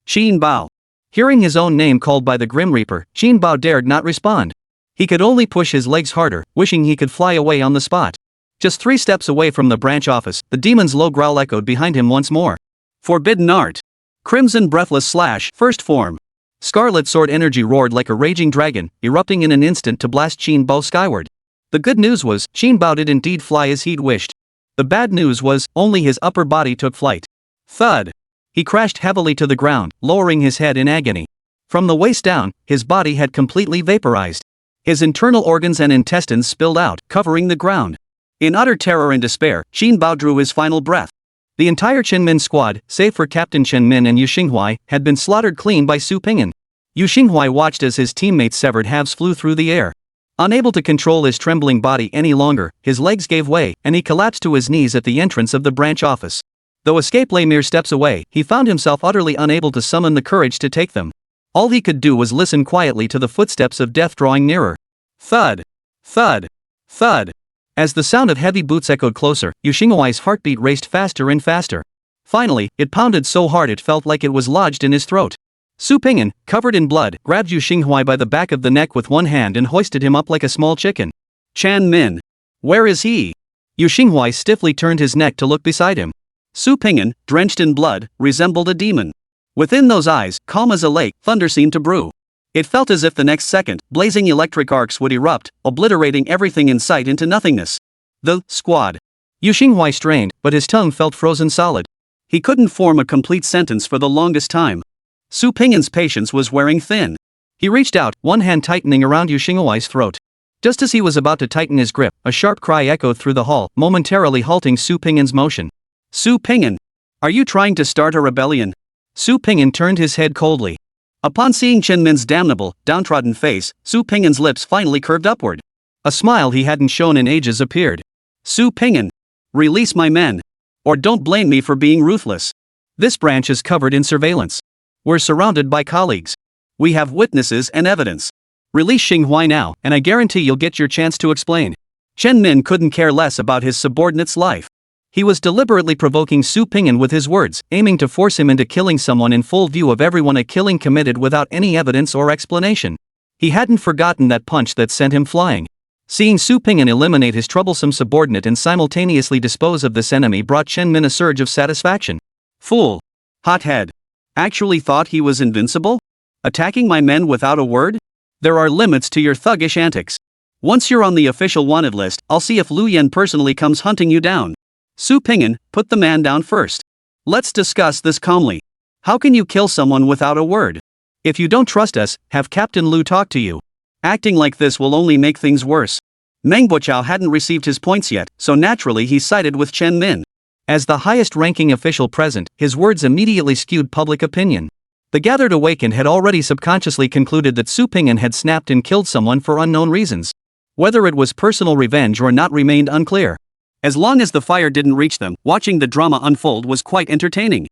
Xin Bao. Hearing his own name called by the Grim Reaper, Xin Bao dared not respond. He could only push his legs harder, wishing he could fly away on the spot. Just 3 steps away from the branch office, the demon's low growl echoed behind him once more. Forbidden Art. Crimson Breathless Slash, First Form. Scarlet Sword energy roared like a raging dragon, erupting in an instant to blast Xin Bao skyward. The good news was, Xin Bao did indeed fly as he'd wished. The bad news was, only his upper body took flight. Thud. He crashed heavily to the ground, lowering his head in agony. From the waist down, his body had completely vaporized. His internal organs and intestines spilled out, covering the ground. In utter terror and despair, Xin Bao drew his final breath. The entire Chen Min squad, save for Captain Chen Min and Yu Xinghuai, had been slaughtered clean by Su Pingyan. Yu Xinghuai watched as his teammates' severed halves flew through the air. Unable to control his trembling body any longer, his legs gave way, and he collapsed to his knees at the entrance of the branch office. Though escape lay mere steps away, he found himself utterly unable to summon the courage to take them. All he could do was listen quietly to the footsteps of death drawing nearer. Thud. Thud. Thud. As the sound of heavy boots echoed closer, Yu Xinghuai's heartbeat raced faster and faster. Finally, it pounded so hard it felt like it was lodged in his throat. Su Pingyan, covered in blood, grabbed Yu Xinghuai by the back of the neck with one hand and hoisted him up like a small chicken. Chan Min. Where is he? Yu Xinghuai stiffly turned his neck to look beside him. Su Pingyan, drenched in blood, resembled a demon. Within those eyes, calm as a lake, thunder seemed to brew. It felt as if the next second, blazing electric arcs would erupt, obliterating everything in sight into nothingness. The squad. Yu Xinghuai strained, but his tongue felt frozen solid. He couldn't form a complete sentence for the longest time. Su Pingyan's patience was wearing thin. He reached out, one hand tightening around Yu Xinghuai's throat. Just as he was about to tighten his grip, a sharp cry echoed through the hall, momentarily halting Su Pingyan's motion. Su Pingyan! Are you trying to start a rebellion? Su Pingyan turned his head coldly. Upon seeing Chen Min's damnable, downtrodden face, Su Pingyan's lips finally curved upward. A smile he hadn't shown in ages appeared. Su Pingyan! Release my men! Or don't blame me for being ruthless. This branch is covered in surveillance. We're surrounded by colleagues. We have witnesses and evidence. Release Xinghuai now, and I guarantee you'll get your chance to explain. Chen Min couldn't care less about his subordinate's life. He was deliberately provoking Su Pingyan with his words, aiming to force him into killing someone in full view of everyone, a killing committed without any evidence or explanation. He hadn't forgotten that punch that sent him flying. Seeing Su Pingyan eliminate his troublesome subordinate and simultaneously dispose of this enemy brought Chen Min a surge of satisfaction. Fool. Hothead. Actually thought he was invincible? Attacking my men without a word? There are limits to your thuggish antics. Once you're on the official wanted list, I'll see if Lu Yan personally comes hunting you down. Su Pingyan, put the man down first. Let's discuss this calmly. How can you kill someone without a word? If you don't trust us, have Captain Lu talk to you. Acting like this will only make things worse. Meng Buqiao hadn't received his points yet, so naturally he sided with Chen Min. As the highest-ranking official present, his words immediately skewed public opinion. The gathered awakened had already subconsciously concluded that Su Ping'an had snapped and killed someone for unknown reasons. Whether it was personal revenge or not remained unclear. As long as the fire didn't reach them, watching the drama unfold was quite entertaining.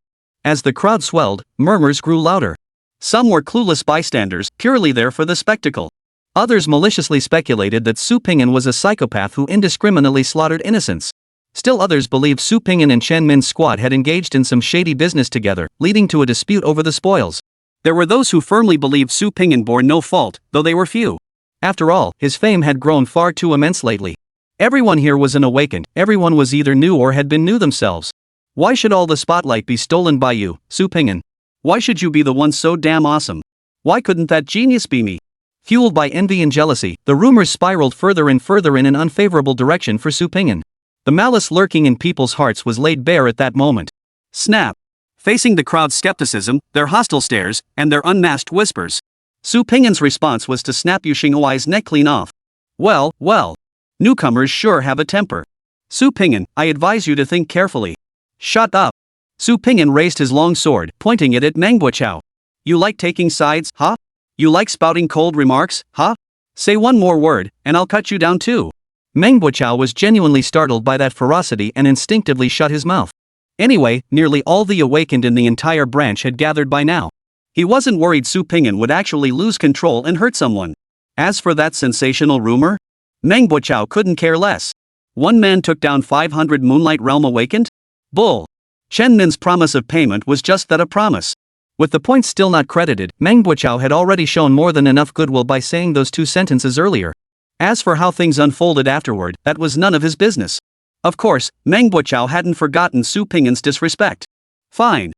As the crowd swelled, murmurs grew louder. Some were clueless bystanders, purely there for the spectacle. Others maliciously speculated that Su Ping'an was a psychopath who indiscriminately slaughtered innocents. Still others believed Su Ping'an and Chen Min's squad had engaged in some shady business together, leading to a dispute over the spoils. There were those who firmly believed Su Ping'an bore no fault, though they were few. After all, his fame had grown far too immense lately. Everyone here was an awakened, everyone was either new or had been new themselves. Why should all the spotlight be stolen by you, Su Ping'an? Why should you be the one so damn awesome? Why couldn't that genius be me? Fueled by envy and jealousy, the rumors spiraled further and further in an unfavorable direction for Su Ping'an. The malice lurking in people's hearts was laid bare at that moment. Snap! Facing the crowd's skepticism, their hostile stares, and their unmasked whispers, Su Ping'an's response was to snap Yu Xinghuai's neck clean off. Well, newcomers sure have a temper. Su Ping'an, I advise you to think carefully. Shut up! Su Ping'an raised his long sword, pointing it at Meng Buqiao. You like taking sides, huh? You like spouting cold remarks, huh? Say one more word, and I'll cut you down too. Meng Buqiao was genuinely startled by that ferocity and instinctively shut his mouth. Anyway, nearly all the awakened in the entire branch had gathered by now. He wasn't worried Su Ping'an would actually lose control and hurt someone. As for that sensational rumor, Meng Buqiao couldn't care less. One man took down 500 Moonlight Realm awakened? Bull. Chen Min's promise of payment was just that, a promise. With the points still not credited, Meng Buqiao had already shown more than enough goodwill by saying those two sentences earlier. As for how things unfolded afterward, that was none of his business. Of course, Meng Buqiao hadn't forgotten Su Ping'an's disrespect. Fine.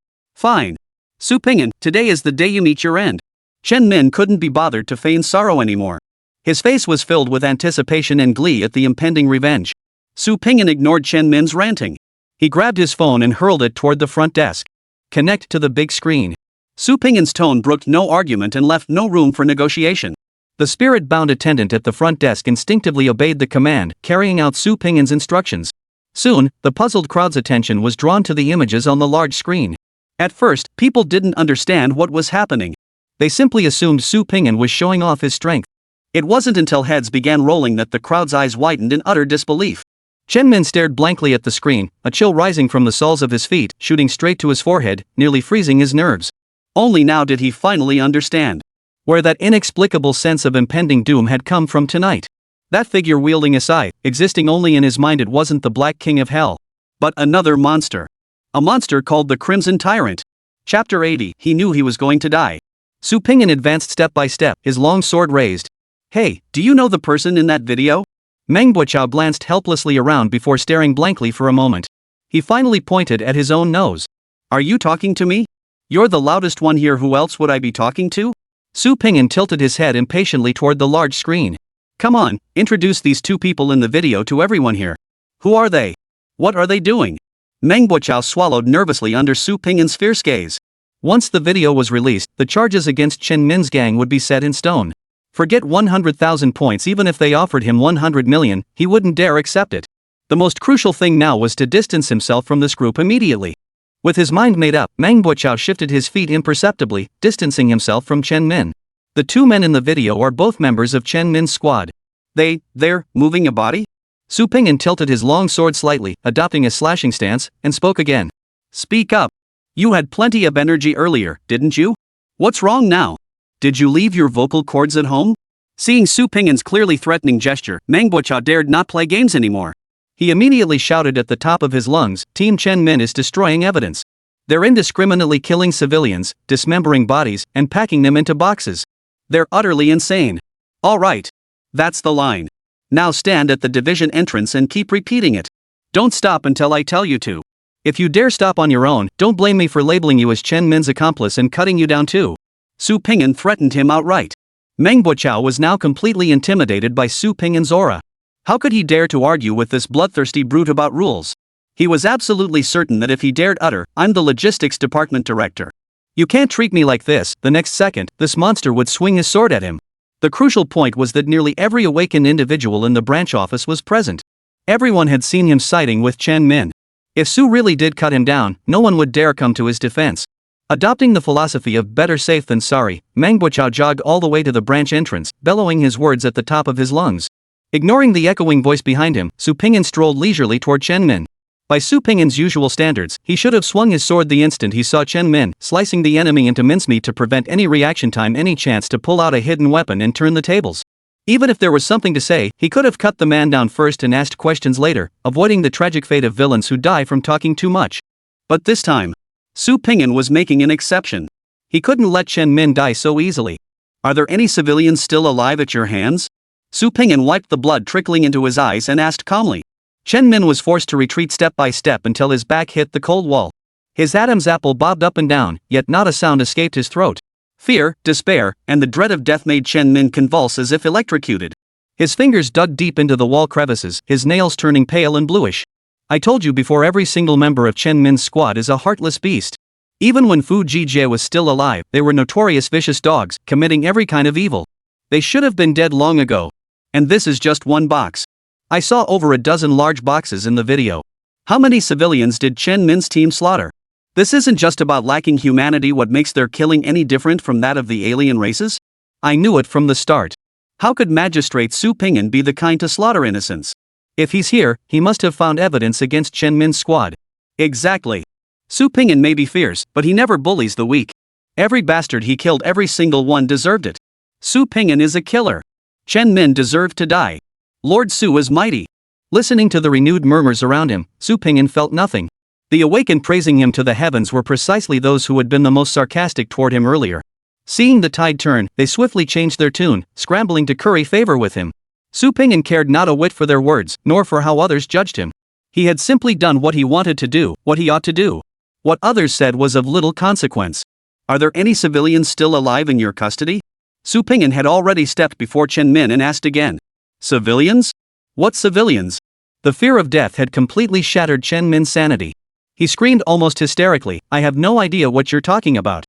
Su Ping'an, today is the day you meet your end. Chen Min couldn't be bothered to feign sorrow anymore. His face was filled with anticipation and glee at the impending revenge. Su Ping'an ignored Chen Min's ranting. He grabbed his phone and hurled it toward the front desk. Connect to the big screen. Su Ping'an's tone brooked no argument and left no room for negotiation. The spirit-bound attendant at the front desk instinctively obeyed the command, carrying out Su Ping'an's instructions. Soon, the puzzled crowd's attention was drawn to the images on the large screen. At first, people didn't understand what was happening. They simply assumed Su Ping'an was showing off his strength. It wasn't until heads began rolling that the crowd's eyes widened in utter disbelief. Chen Min stared blankly at the screen, a chill rising from the soles of his feet, shooting straight to his forehead, nearly freezing his nerves. Only now did he finally understand where that inexplicable sense of impending doom had come from tonight. That figure wielding a scythe, existing only in his mind, it wasn't the Black King of Hell, but another monster. A monster called the Crimson Tyrant. Chapter 80. He knew he was going to die. Su Ping'an advanced step by step, his long sword raised. Hey, do you know the person in that video? Meng Buqiao glanced helplessly around before staring blankly for a moment. He finally pointed at his own nose. Are you talking to me? You're the loudest one here, who else would I be talking to? Su Ping'an tilted his head impatiently toward the large screen. Come on, introduce these two people in the video to everyone here. Who are they? What are they doing? Meng Buqiao swallowed nervously under Su Ping'an's fierce gaze. Once the video was released, the charges against Chen Min's gang would be set in stone. Forget 100,000 points. Even if they offered him 100 million, he wouldn't dare accept it. The most crucial thing now was to distance himself from this group immediately. With his mind made up, Meng Buqiao shifted his feet imperceptibly, distancing himself from Chen Min. The two men in the video are both members of Chen Min's squad. They're moving a body? Su Ping'an tilted his long sword slightly, adopting a slashing stance, and spoke again. Speak up. You had plenty of energy earlier, didn't you? What's wrong now? Did you leave your vocal cords at home? Seeing Su Ping'an's clearly threatening gesture, Meng Buqiao dared not play games anymore. He immediately shouted at the top of his lungs, Team Chen Min is destroying evidence. They're indiscriminately killing civilians, dismembering bodies, and packing them into boxes. They're utterly insane. All right. That's the line. Now stand at the division entrance and keep repeating it. Don't stop until I tell you to. If you dare stop on your own, don't blame me for labeling you as Chen Min's accomplice and cutting you down too. Su Ping'an threatened him outright. Meng Buqiao was now completely intimidated by Su Ping'an's aura. How could he dare to argue with this bloodthirsty brute about rules? He was absolutely certain that if he dared utter, I'm the logistics department director. You can't treat me like this. The next second, this monster would swing his sword at him. The crucial point was that nearly every awakened individual in the branch office was present. Everyone had seen him siding with Chen Min. If Su really did cut him down, no one would dare come to his defense. Adopting the philosophy of better safe than sorry, Manhwa jogged all the way to the branch entrance, bellowing his words at the top of his lungs. Ignoring the echoing voice behind him, Su Ping'an strolled leisurely toward Chen Min. By Su Ping'an's usual standards, he should have swung his sword the instant he saw Chen Min, slicing the enemy into mincemeat to prevent any reaction time, any chance to pull out a hidden weapon and turn the tables. Even if there was something to say, he could have cut the man down first and asked questions later, avoiding the tragic fate of villains who die from talking too much. But this time, Su Ping'an was making an exception. He couldn't let Chen Min die so easily. Are there any civilians still alive at your hands? Su Ping'an wiped the blood trickling into his eyes and asked calmly. Chen Min was forced to retreat step by step until his back hit the cold wall. His Adam's apple bobbed up and down, yet not a sound escaped his throat. Fear, despair, and the dread of death made Chen Min convulse as if electrocuted. His fingers dug deep into the wall crevices, his nails turning pale and bluish. I told you before, every single member of Chen Min's squad is a heartless beast. Even when Fu Jie was still alive, they were notorious vicious dogs, committing every kind of evil. They should have been dead long ago. And this is just one box. I saw over a dozen large boxes in the video. How many civilians did Chen Min's team slaughter? This isn't just about lacking humanity. What makes their killing any different from that of the alien races? I knew it from the start. How could Magistrate Su Ping'an be the kind to slaughter innocents? If he's here, he must have found evidence against Chen Min's squad. Exactly. Su Ping'an may be fierce, but he never bullies the weak. Every bastard he killed, every single one deserved it. Su Ping'an is a killer. Chen Min deserved to die. Lord Su is mighty. Listening to the renewed murmurs around him, Su Ping'an felt nothing. The awakened praising him to the heavens were precisely those who had been the most sarcastic toward him earlier. Seeing the tide turn, they swiftly changed their tune, scrambling to curry favor with him. Su Ping'an cared not a whit for their words, nor for how others judged him. He had simply done what he wanted to do, what he ought to do. What others said was of little consequence. Are there any civilians still alive in your custody? Su Ping'an had already stepped before Chen Min and asked again. Civilians? What civilians? The fear of death had completely shattered Chen Min's sanity. He screamed almost hysterically, I have no idea what you're talking about.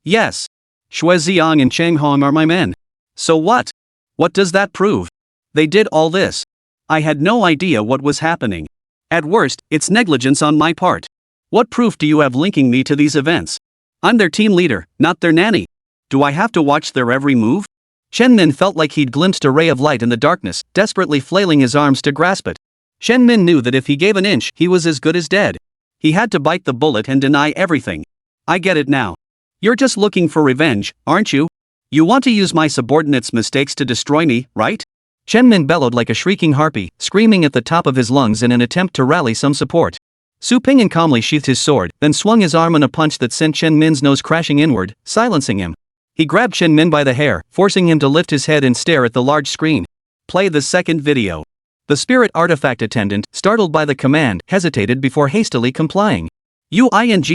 Yes. Xue Ziang and Cheng Hong are my men. So what? What does that prove? They did all this. I had no idea what was happening. At worst, it's negligence on my part. What proof do you have linking me to these events? I'm their team leader, not their nanny. Do I have to watch their every move? Chen Min felt like he'd glimpsed a ray of light in the darkness, desperately flailing his arms to grasp it. Chen Min knew that if he gave an inch, he was as good as dead. He had to bite the bullet and deny everything. I get it now. You're just looking for revenge, aren't you? You want to use my subordinates' mistakes to destroy me, right? Chen Min bellowed like a shrieking harpy, screaming at the top of his lungs in an attempt to rally some support. Su Ping'an calmly sheathed his sword, then swung his arm in a punch that sent Chen Min's nose crashing inward, silencing him. He grabbed Chen Min by the hair, forcing him to lift his head and stare at the large screen. Play the second video. The spirit artifact attendant, startled by the command, hesitated before hastily complying. You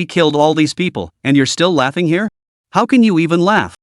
killed all these people, and you're still laughing here? How can you even laugh?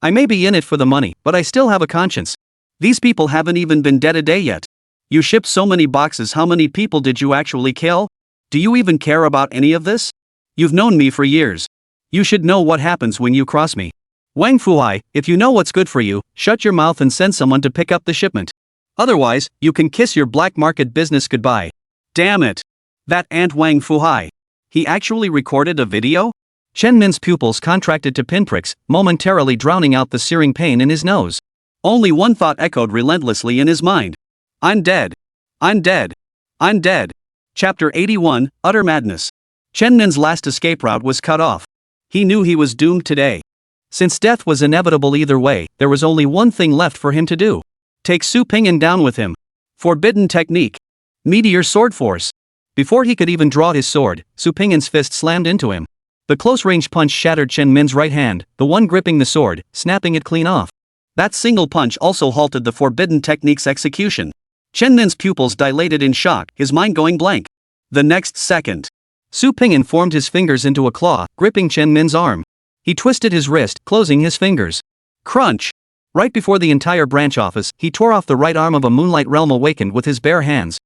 I may be in it for the money, but I still have a conscience. These people haven't even been dead a day yet. You shipped so many boxes, how many people did you actually kill? Do you even care about any of this? You've known me for years. You should know what happens when you cross me. Wang Fuhai, if you know what's good for you, shut your mouth and send someone to pick up the shipment. Otherwise, you can kiss your black market business goodbye. Damn it. That Ant Wang Fuhai. He actually recorded a video? Chen Min's pupils contracted to pinpricks, momentarily drowning out the searing pain in his nose. Only one thought echoed relentlessly in his mind. I'm dead. I'm dead. I'm dead. Chapter 81, Utter Madness. Chen Min's last escape route was cut off. He knew he was doomed today. Since death was inevitable either way, there was only one thing left for him to do. Take Su Ping'an down with him. Forbidden technique. Meteor sword force. Before he could even draw his sword, Su Ping'an's fist slammed into him. The close-range punch shattered Chen Min's right hand, the one gripping the sword, snapping it clean off. That single punch also halted the forbidden technique's execution. Chen Min's pupils dilated in shock, his mind going blank. The next second, Su Ping'an formed his fingers into a claw, gripping Chen Min's arm. He twisted his wrist, closing his fingers. Crunch! Right before the entire branch office, he tore off the right arm of a Moonlight Realm Awakened with his bare hands.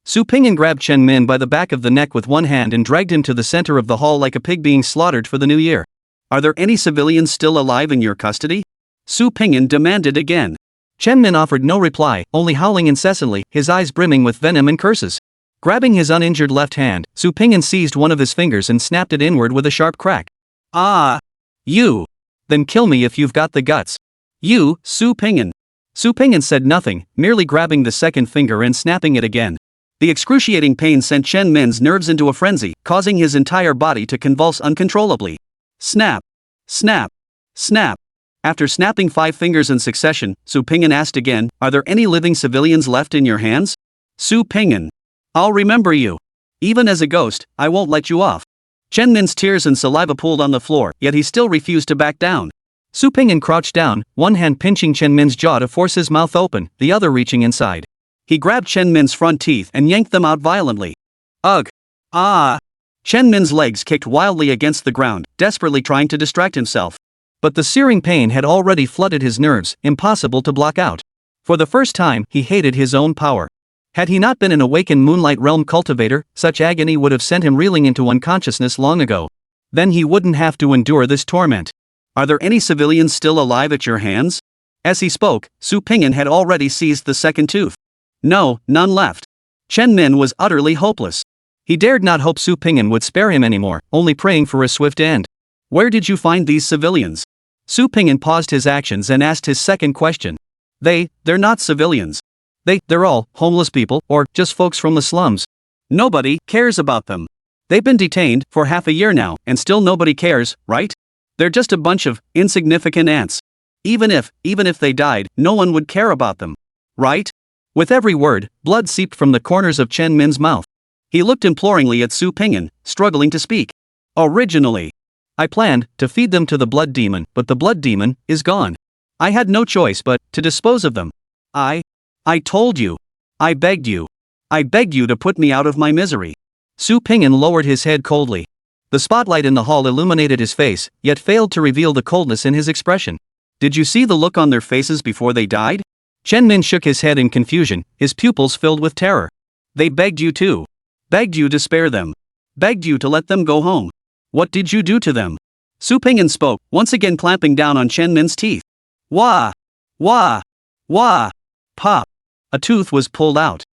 Su Ping'an grabbed Chen Min by the back of the neck with one hand and dragged him to the center of the hall like a pig being slaughtered for the new year. Are there any civilians still alive in your custody? Su Pingyan demanded again. Chen Min offered no reply, only howling incessantly, his eyes brimming with venom and curses. Grabbing his uninjured left hand, Su Pingyan seized one of his fingers and snapped it inward with a sharp crack. Ah! You! Then kill me if you've got the guts. You, Su Pingyan! Su Pingyan said nothing, merely grabbing the second finger and snapping it again. The excruciating pain sent Chen Min's nerves into a frenzy, causing his entire body to convulse uncontrollably. Snap! Snap! Snap! After snapping 5 fingers in succession, Su Pingyan asked again, are there any living civilians left in your hands? Su Pingyan. I'll remember you. Even as a ghost, I won't let you off. Chen Min's tears and saliva pooled on the floor, yet he still refused to back down. Su Pingyan crouched down, one hand pinching Chen Min's jaw to force his mouth open, the other reaching inside. He grabbed Chen Min's front teeth and yanked them out violently. Ugh! Ah! Chen Min's legs kicked wildly against the ground, desperately trying to distract himself. But the searing pain had already flooded his nerves, impossible to block out. For the first time, he hated his own power. Had he not been an awakened Moonlight Realm cultivator, such agony would have sent him reeling into unconsciousness long ago. Then he wouldn't have to endure this torment. Are there any civilians still alive at your hands? As he spoke, Su Pingyan had already seized the second tooth. No, none left. Chen Min was utterly hopeless. He dared not hope Su Pingyan would spare him anymore, only praying for a swift end. Where did you find these civilians? Su Pingyan paused his actions and asked his second question. They're not civilians. They're all homeless people, or just folks from the slums. Nobody cares about them. They've been detained for half a year now, and still nobody cares, right? They're just a bunch of insignificant ants. Even if they died, no one would care about them. Right? With every word, blood seeped from the corners of Chen Min's mouth. He looked imploringly at Su Pingyan, struggling to speak. Originally, I planned to feed them to the blood demon, but the blood demon is gone. I had no choice but to dispose of them. I told you. I begged you. I begged you to put me out of my misery. Su Pingyan lowered his head coldly. The spotlight in the hall illuminated his face, yet failed to reveal the coldness in his expression. Did you see the look on their faces before they died? Chen Min shook his head in confusion, his pupils filled with terror. They begged you too. Begged you to spare them. Begged you to let them go home. What did you do to them? Su Pingyan spoke, once again clamping down on Chen Min's teeth. Wah! Wah! Wah! Pop! A tooth was pulled out.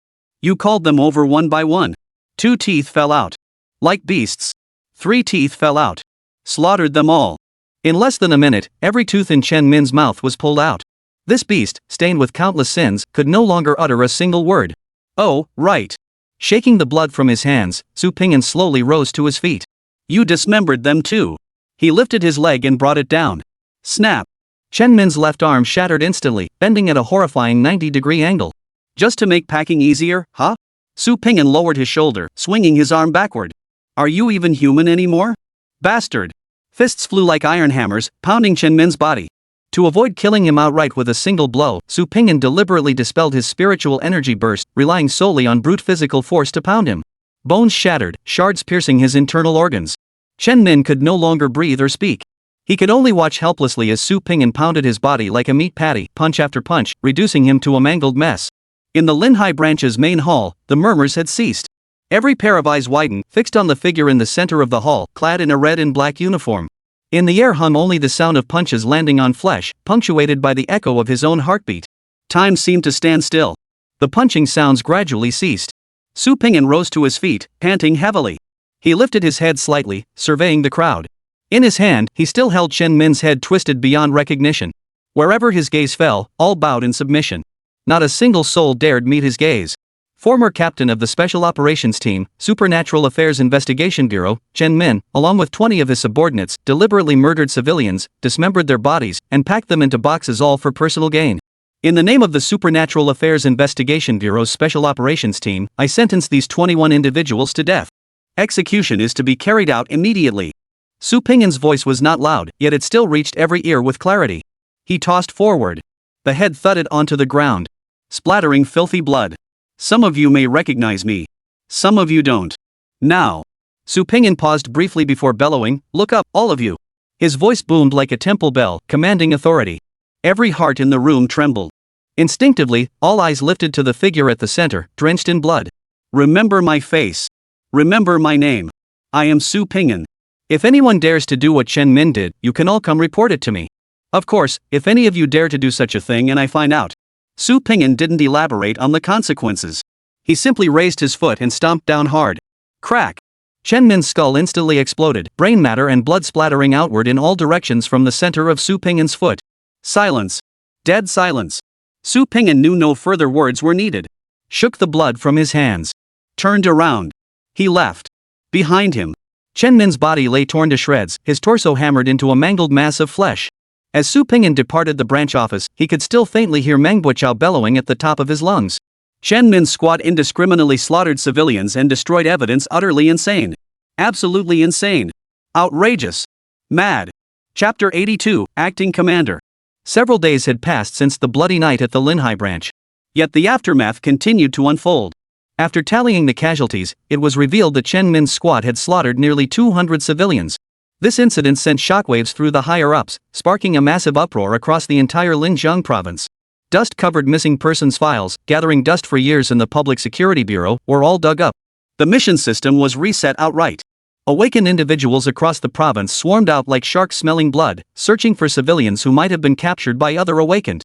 You called them over one by one. 2 teeth fell out. Like beasts. 3 teeth fell out. Slaughtered them all. In less than a minute, every tooth in Chen Min's mouth was pulled out. This beast, stained with countless sins, could no longer utter a single word. Oh, right. Shaking the blood from his hands, Su Pingyan slowly rose to his feet. You dismembered them too. He lifted his leg and brought it down. Snap. Chen Min's left arm shattered instantly, bending at a horrifying 90-degree angle. Just to make packing easier, huh? Su Pingyan lowered his shoulder, swinging his arm backward. Are you even human anymore? Bastard. Fists flew like iron hammers, pounding Chen Min's body. To avoid killing him outright with a single blow, Su Pingyan deliberately dispelled his spiritual energy burst, relying solely on brute physical force to pound him. Bones shattered, shards piercing his internal organs. Chen Min could no longer breathe or speak. He could only watch helplessly as Su Pingyan pounded his body like a meat patty, punch after punch, reducing him to a mangled mess. In the Linhai branch's main hall, the murmurs had ceased. Every pair of eyes widened, fixed on the figure in the center of the hall, clad in a red and black uniform. In the air hung only the sound of punches landing on flesh, punctuated by the echo of his own heartbeat. Time seemed to stand still. The punching sounds gradually ceased. Su Pingyan rose to his feet, panting heavily. He lifted his head slightly, surveying the crowd. In his hand, he still held Chen Min's head twisted beyond recognition. Wherever his gaze fell, all bowed in submission. Not a single soul dared meet his gaze. Former captain of the Special Operations Team, Supernatural Affairs Investigation Bureau, Chen Min, along with 20 of his subordinates, deliberately murdered civilians, dismembered their bodies, and packed them into boxes all for personal gain. In the name of the Supernatural Affairs Investigation Bureau's Special Operations Team, I sentence these 21 individuals to death. Execution is to be carried out immediately. Su Pingyan's voice was not loud, yet it still reached every ear with clarity. He tossed forward. The head thudded onto the ground, splattering filthy blood. Some of you may recognize me. Some of you don't. Now. Su Pingyan paused briefly before bellowing, look up, all of you. His voice boomed like a temple bell, commanding authority. Every heart in the room trembled. Instinctively, all eyes lifted to the figure at the center, drenched in blood. Remember my face. Remember my name. I am Su Pingyan. If anyone dares to do what Chen Min did, you can all come report it to me. Of course, if any of you dare to do such a thing and I find out. Su Ping'an didn't elaborate on the consequences. He simply raised his foot and stomped down hard. Crack! Chen Min's skull instantly exploded, brain matter and blood splattering outward in all directions from the center of Su Ping'an's foot. Silence. Dead silence. Su Ping'an knew no further words were needed. Shook the blood from his hands. Turned around. He left. Behind him, Chen Min's body lay torn to shreds, his torso hammered into a mangled mass of flesh. As Su Ping'an departed the branch office, he could still faintly hear manhwa bellowing at the top of his lungs. Chen Min's squad indiscriminately slaughtered civilians and destroyed evidence utterly insane. Absolutely insane. Outrageous. Mad. Chapter 82, Acting Commander. Several days had passed since the bloody night at the Linhai branch. Yet the aftermath continued to unfold. After tallying the casualties, it was revealed that Chen Min's squad had slaughtered nearly 200 civilians. This incident sent shockwaves through the higher-ups, sparking a massive uproar across the entire Linjiang province. Dust covered missing persons files, gathering dust for years in the Public Security Bureau, were all dug up. The mission system was reset outright. Awakened individuals across the province swarmed out like sharks smelling blood, searching for civilians who might have been captured by other awakened.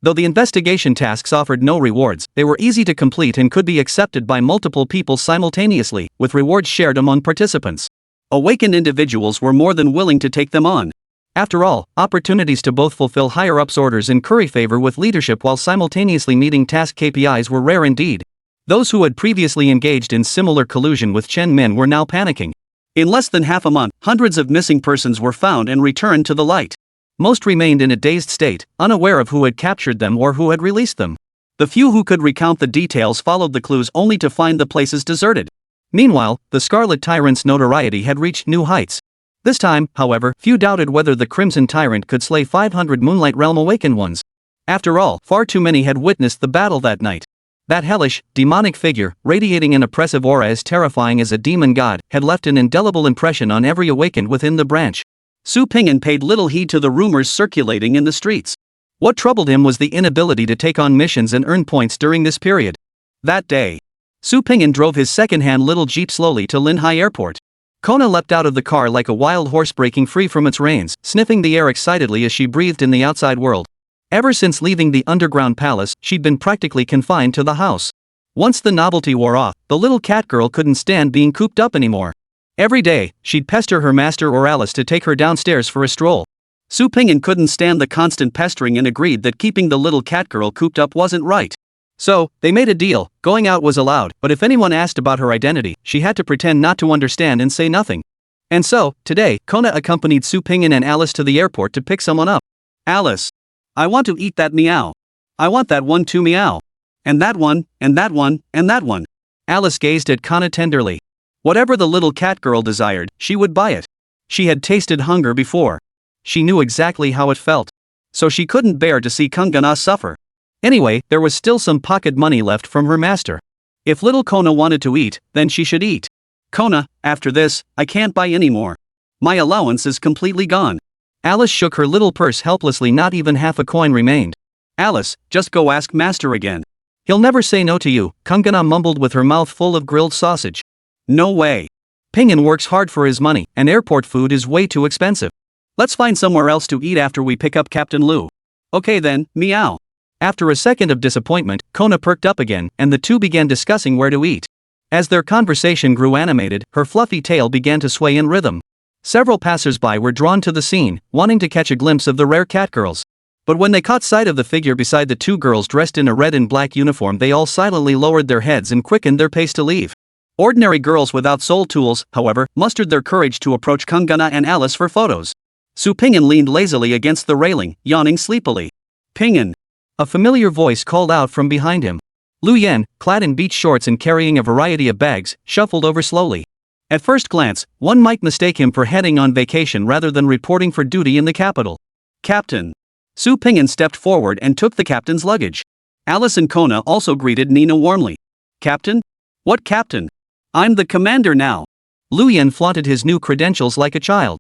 Though the investigation tasks offered no rewards, they were easy to complete and could be accepted by multiple people simultaneously, with rewards shared among participants. Awakened individuals were more than willing to take them on. After all, opportunities to both fulfill higher-ups' orders and curry favor with leadership while simultaneously meeting task KPIs were rare indeed. Those who had previously engaged in similar collusion with Chen Min were now panicking. In less than half a month, hundreds of missing persons were found and returned to the light. Most remained in a dazed state, unaware of who had captured them or who had released them. The few who could recount the details followed the clues only to find the places deserted. Meanwhile, the Scarlet Tyrant's notoriety had reached new heights. This time, however, few doubted whether the Crimson Tyrant could slay 500 Moonlight Realm Awakened ones. After all, far too many had witnessed the battle that night. That hellish, demonic figure, radiating an oppressive aura as terrifying as a demon god, had left an indelible impression on every awakened within the branch. Su Ping'an paid little heed to the rumors circulating in the streets. What troubled him was the inability to take on missions and earn points during this period. That day, Su Ping'an drove his second-hand little jeep slowly to Linhai Airport. Kona leapt out of the car like a wild horse breaking free from its reins, sniffing the air excitedly as she breathed in the outside world. Ever since leaving the underground palace, she'd been practically confined to the house. Once the novelty wore off, the little cat girl couldn't stand being cooped up anymore. Every day, she'd pester her master or Alice to take her downstairs for a stroll. Su Ping'an couldn't stand the constant pestering and agreed that keeping the little cat girl cooped up wasn't right. So, they made a deal. Going out was allowed, but if anyone asked about her identity, she had to pretend not to understand and say nothing. And so, today, Kona accompanied Su Ping'an and Alice to the airport to pick someone up. Alice. I want to eat that meow. I want that one too meow. And that one, and that one, and that one. Alice gazed at Kona tenderly. Whatever the little cat girl desired, she would buy it. She had tasted hunger before. She knew exactly how it felt. So she couldn't bear to see Kungana suffer. Anyway, there was still some pocket money left from her master. If little Kona wanted to eat, then she should eat. Kona, after this, I can't buy any more. My allowance is completely gone. Alice shook her little purse helplessly, not even half a coin remained. Alice, just go ask master again. He'll never say no to you, Kungana mumbled with her mouth full of grilled sausage. No way. Ping'an works hard for his money, and airport food is way too expensive. Let's find somewhere else to eat after we pick up Captain Lu. Okay then, meow. After a second of disappointment, Kona perked up again, and the two began discussing where to eat. As their conversation grew animated, her fluffy tail began to sway in rhythm. Several passers-by were drawn to the scene, wanting to catch a glimpse of the rare cat girls. But when they caught sight of the figure beside the two girls dressed in a red and black uniform, they all silently lowered their heads and quickened their pace to leave. Ordinary girls without soul tools, however, mustered their courage to approach Kungana and Alice for photos. Su Ping'an leaned lazily against the railing, yawning sleepily. Ping'an. A familiar voice called out from behind him. Lu Yan, clad in beach shorts and carrying a variety of bags, shuffled over slowly. At first glance, one might mistake him for heading on vacation rather than reporting for duty in the capital. Captain. Su Ping'an stepped forward and took the captain's luggage. Alice and Kona also greeted Nina warmly. Captain? What captain? I'm the commander now. Lu Yan flaunted his new credentials like a child.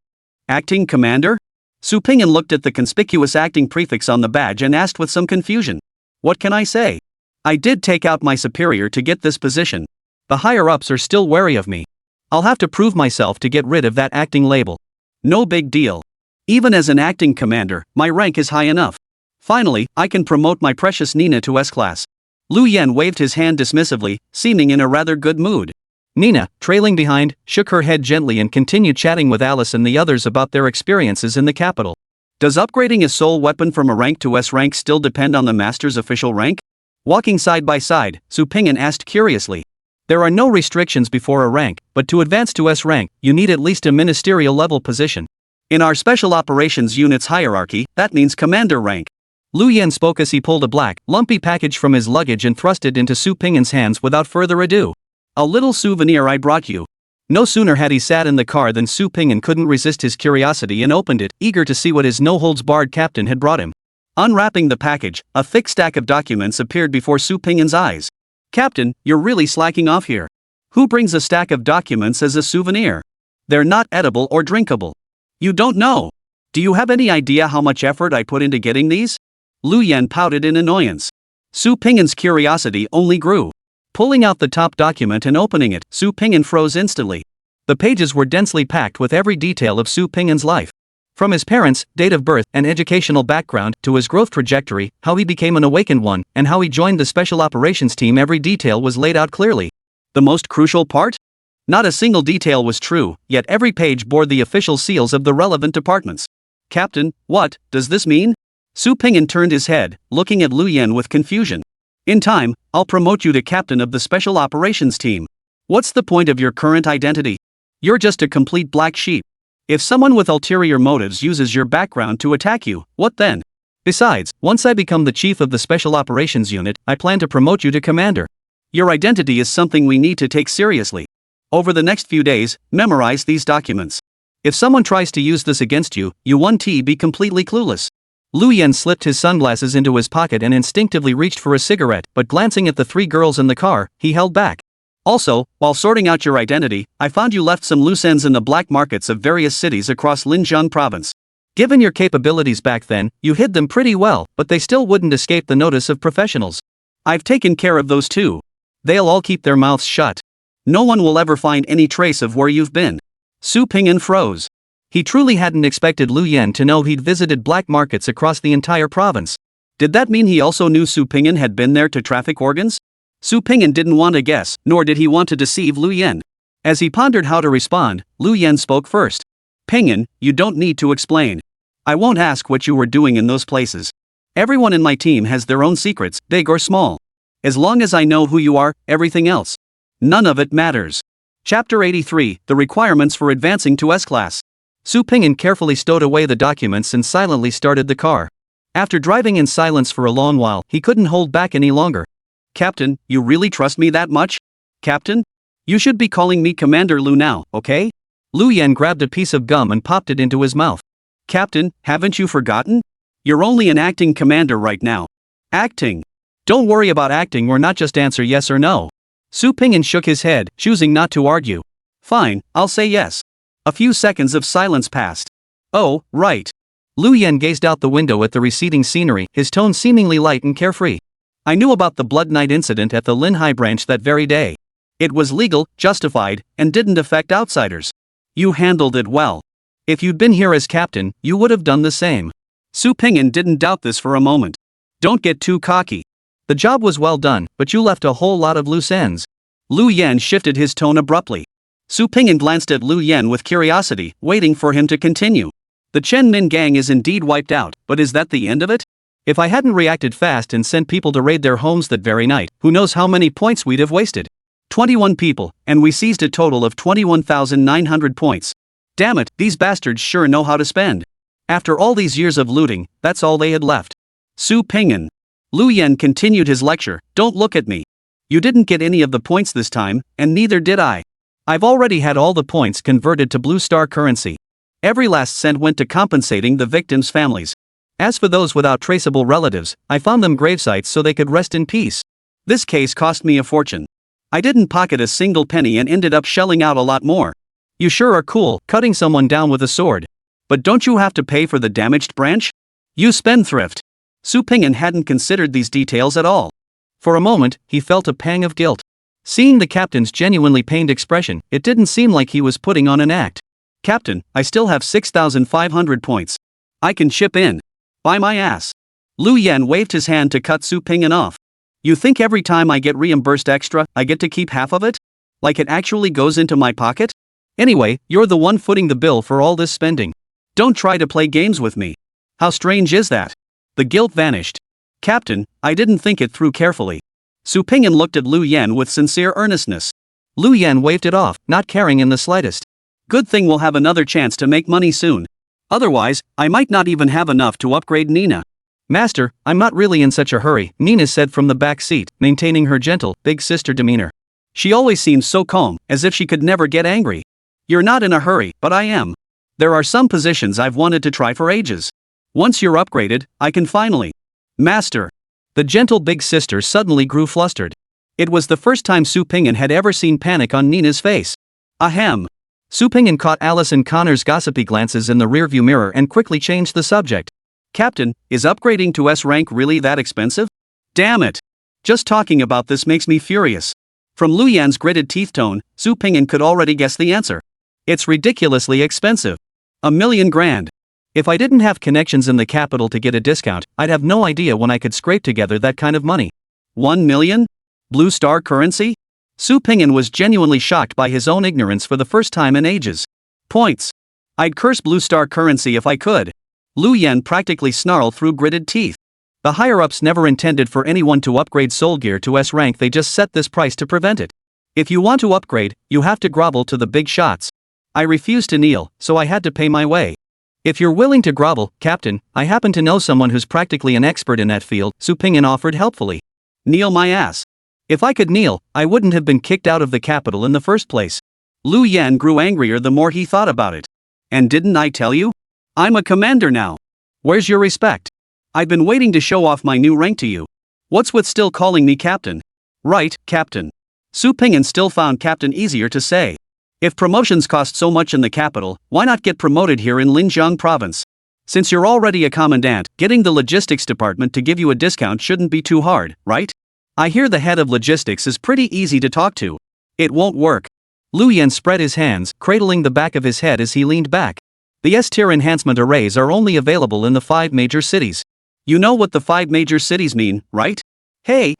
Acting commander? Su Ping'an looked at the conspicuous acting prefix on the badge and asked with some confusion. What can I say? I did take out my superior to get this position. The higher-ups are still wary of me. I'll have to prove myself to get rid of that acting label. No big deal. Even as an acting commander, my rank is high enough. Finally, I can promote my precious Nina to S-class. Lu Yen waved his hand dismissively, seeming in a rather good mood. Nina, trailing behind, shook her head gently and continued chatting with Alice and the others about their experiences in the capital. Does upgrading a soul weapon from a rank to S rank still depend on the master's official rank? Walking side by side, Su Pingyan asked curiously. There are no restrictions before a rank, but to advance to S rank, you need at least a ministerial level position. In our special operations unit's hierarchy, that means commander rank. Lu Yen spoke as he pulled a black, lumpy package from his luggage and thrust it into Su Pingyan's hands without further ado. A little souvenir I brought you. No sooner had he sat in the car than Su Pingyan couldn't resist his curiosity and opened it, eager to see what his no-holds-barred captain had brought him. Unwrapping the package, a thick stack of documents appeared before Su Pingyan's eyes. Captain, you're really slacking off here. Who brings a stack of documents as a souvenir? They're not edible or drinkable. You don't know. Do you have any idea how much effort I put into getting these? Lu Yen pouted in annoyance. Su Pingyan's curiosity only grew. Pulling out the top document and opening it, Su Pingyan froze instantly. The pages were densely packed with every detail of Su Pingyan's life. From his parents, date of birth, and educational background, to his growth trajectory, how he became an awakened one, and how he joined the special operations team, every detail was laid out clearly. The most crucial part? Not a single detail was true, yet every page bore the official seals of the relevant departments. Captain, what does this mean? Su Pingyan turned his head, looking at Lu Yen with confusion. In time, I'll promote you to captain of the special operations team. What's the point of your current identity? You're just a complete black sheep. If someone with ulterior motives uses your background to attack you, what then? Besides, once I become the chief of the special operations unit, I plan to promote you to commander. Your identity is something we need to take seriously. Over the next few days, memorize these documents. If someone tries to use this against you, you won't be completely clueless. Lu Yen slipped his sunglasses into his pocket and instinctively reached for a cigarette, but glancing at the three girls in the car, he held back. Also, while sorting out your identity, I found you left some loose ends in the black markets of various cities across Linjiang province. Given your capabilities back then, you hid them pretty well, but they still wouldn't escape the notice of professionals. I've taken care of those too. They'll all keep their mouths shut. No one will ever find any trace of where you've been. Su Pingyan froze. He truly hadn't expected Lu Yen to know he'd visited black markets across the entire province. Did that mean he also knew Su Pingyan had been there to traffic organs? Su Pingyan didn't want to guess, nor did he want to deceive Lu Yen. As he pondered how to respond, Lu Yen spoke first. Pingyan, you don't need to explain. I won't ask what you were doing in those places. Everyone in my team has their own secrets, big or small. As long as I know who you are, everything else. None of it matters. Chapter 83, The Requirements for Advancing to S-Class. Su Pingyan carefully stowed away the documents and silently started the car. After driving in silence for a long while, he couldn't hold back any longer. Captain, you really trust me that much? Captain? You should be calling me Commander Lu now, okay? Lu Yen grabbed a piece of gum and popped it into his mouth. Captain, haven't you forgotten? You're only an acting commander right now. Acting. Don't worry about acting or not, just answer yes or no. Su Pingyan shook his head, choosing not to argue. Fine, I'll say yes. A few seconds of silence passed. Oh, right. Lu Yen gazed out the window at the receding scenery, his tone seemingly light and carefree. I knew about the Blood Knight incident at the Linhai branch that very day. It was legal, justified, and didn't affect outsiders. You handled it well. If you'd been here as captain, you would have done the same. Su Pingyan didn't doubt this for a moment. Don't get too cocky. The job was well done, but you left a whole lot of loose ends. Lu Yen shifted his tone abruptly. Su Pingyan glanced at Lu Yen with curiosity, waiting for him to continue. The Chen Min gang is indeed wiped out, but is that the end of it? If I hadn't reacted fast and sent people to raid their homes that very night, who knows how many points we'd have wasted. 21 people, and we seized a total of 21,900 points. Damn it, these bastards sure know how to spend. After all these years of looting, that's all they had left. Su Pingyan. Lu Yen continued his lecture, don't look at me. You didn't get any of the points this time, and neither did I. I've already had all the points converted to Blue Star currency. Every last cent went to compensating the victims' families. As for those without traceable relatives, I found them gravesites so they could rest in peace. This case cost me a fortune. I didn't pocket a single penny and ended up shelling out a lot more. You sure are cool, cutting someone down with a sword. But don't you have to pay for the damaged branch? You spendthrift. Su Pingyan hadn't considered these details at all. For a moment, he felt a pang of guilt. Seeing the captain's genuinely pained expression, it didn't seem like he was putting on an act. Captain, I still have 6,500 points. I can chip in. By my ass. Lu Yan waved his hand to cut Su Pingyan off. You think every time I get reimbursed extra, I get to keep half of it? Like it actually goes into my pocket? Anyway, you're the one footing the bill for all this spending. Don't try to play games with me. How strange is that? The guilt vanished. Captain, I didn't think it through carefully. Su Pingyan looked at Lu Yan with sincere earnestness. Lu Yan waved it off, not caring in the slightest. Good thing we'll have another chance to make money soon. Otherwise, I might not even have enough to upgrade Nina. Master, I'm not really in such a hurry, Nina said from the back seat, maintaining her gentle, big sister demeanor. She always seemed so calm, as if she could never get angry. You're not in a hurry, but I am. There are some positions I've wanted to try for ages. Once you're upgraded, I can finally. Master. The gentle big sister suddenly grew flustered. It was the first time Su Pingyan had ever seen panic on Nina's face. Ahem. Su Pingyan caught Alice and Connor's gossipy glances in the rearview mirror and quickly changed the subject. Captain, is upgrading to S rank really that expensive? Damn it. Just talking about this makes me furious. From Lu Yan's gritted teeth tone, Su Pingyan could already guess the answer. It's ridiculously expensive. $1 million grand. If I didn't have connections in the capital to get a discount, I'd have no idea when I could scrape together that kind of money. 1 million? Blue star currency? Su Pingyan was genuinely shocked by his own ignorance for the first time in ages. Points. I'd curse blue star currency if I could. Lu Yan practically snarled through gritted teeth. The higher-ups never intended for anyone to upgrade soul gear to S rank, they just set this price to prevent it. If you want to upgrade, you have to grovel to the big shots. I refused to kneel, so I had to pay my way. If you're willing to grovel, Captain, I happen to know someone who's practically an expert in that field, Su Pingyan offered helpfully. Kneel my ass. If I could kneel, I wouldn't have been kicked out of the capital in the first place. Lu Yan grew angrier the more he thought about it. And didn't I tell you? I'm a commander now. Where's your respect? I've been waiting to show off my new rank to you. What's with still calling me captain? Right, captain. Su Pingyan still found captain easier to say. If promotions cost so much in the capital, why not get promoted here in Linjiang province? Since you're already a commandant, getting the logistics department to give you a discount shouldn't be too hard, right? I hear the head of logistics is pretty easy to talk to. It won't work. Lu Yan spread his hands, cradling the back of his head as he leaned back. The S-tier enhancement arrays are only available in the 5 major cities. You know what the 5 major cities mean, right? Hey!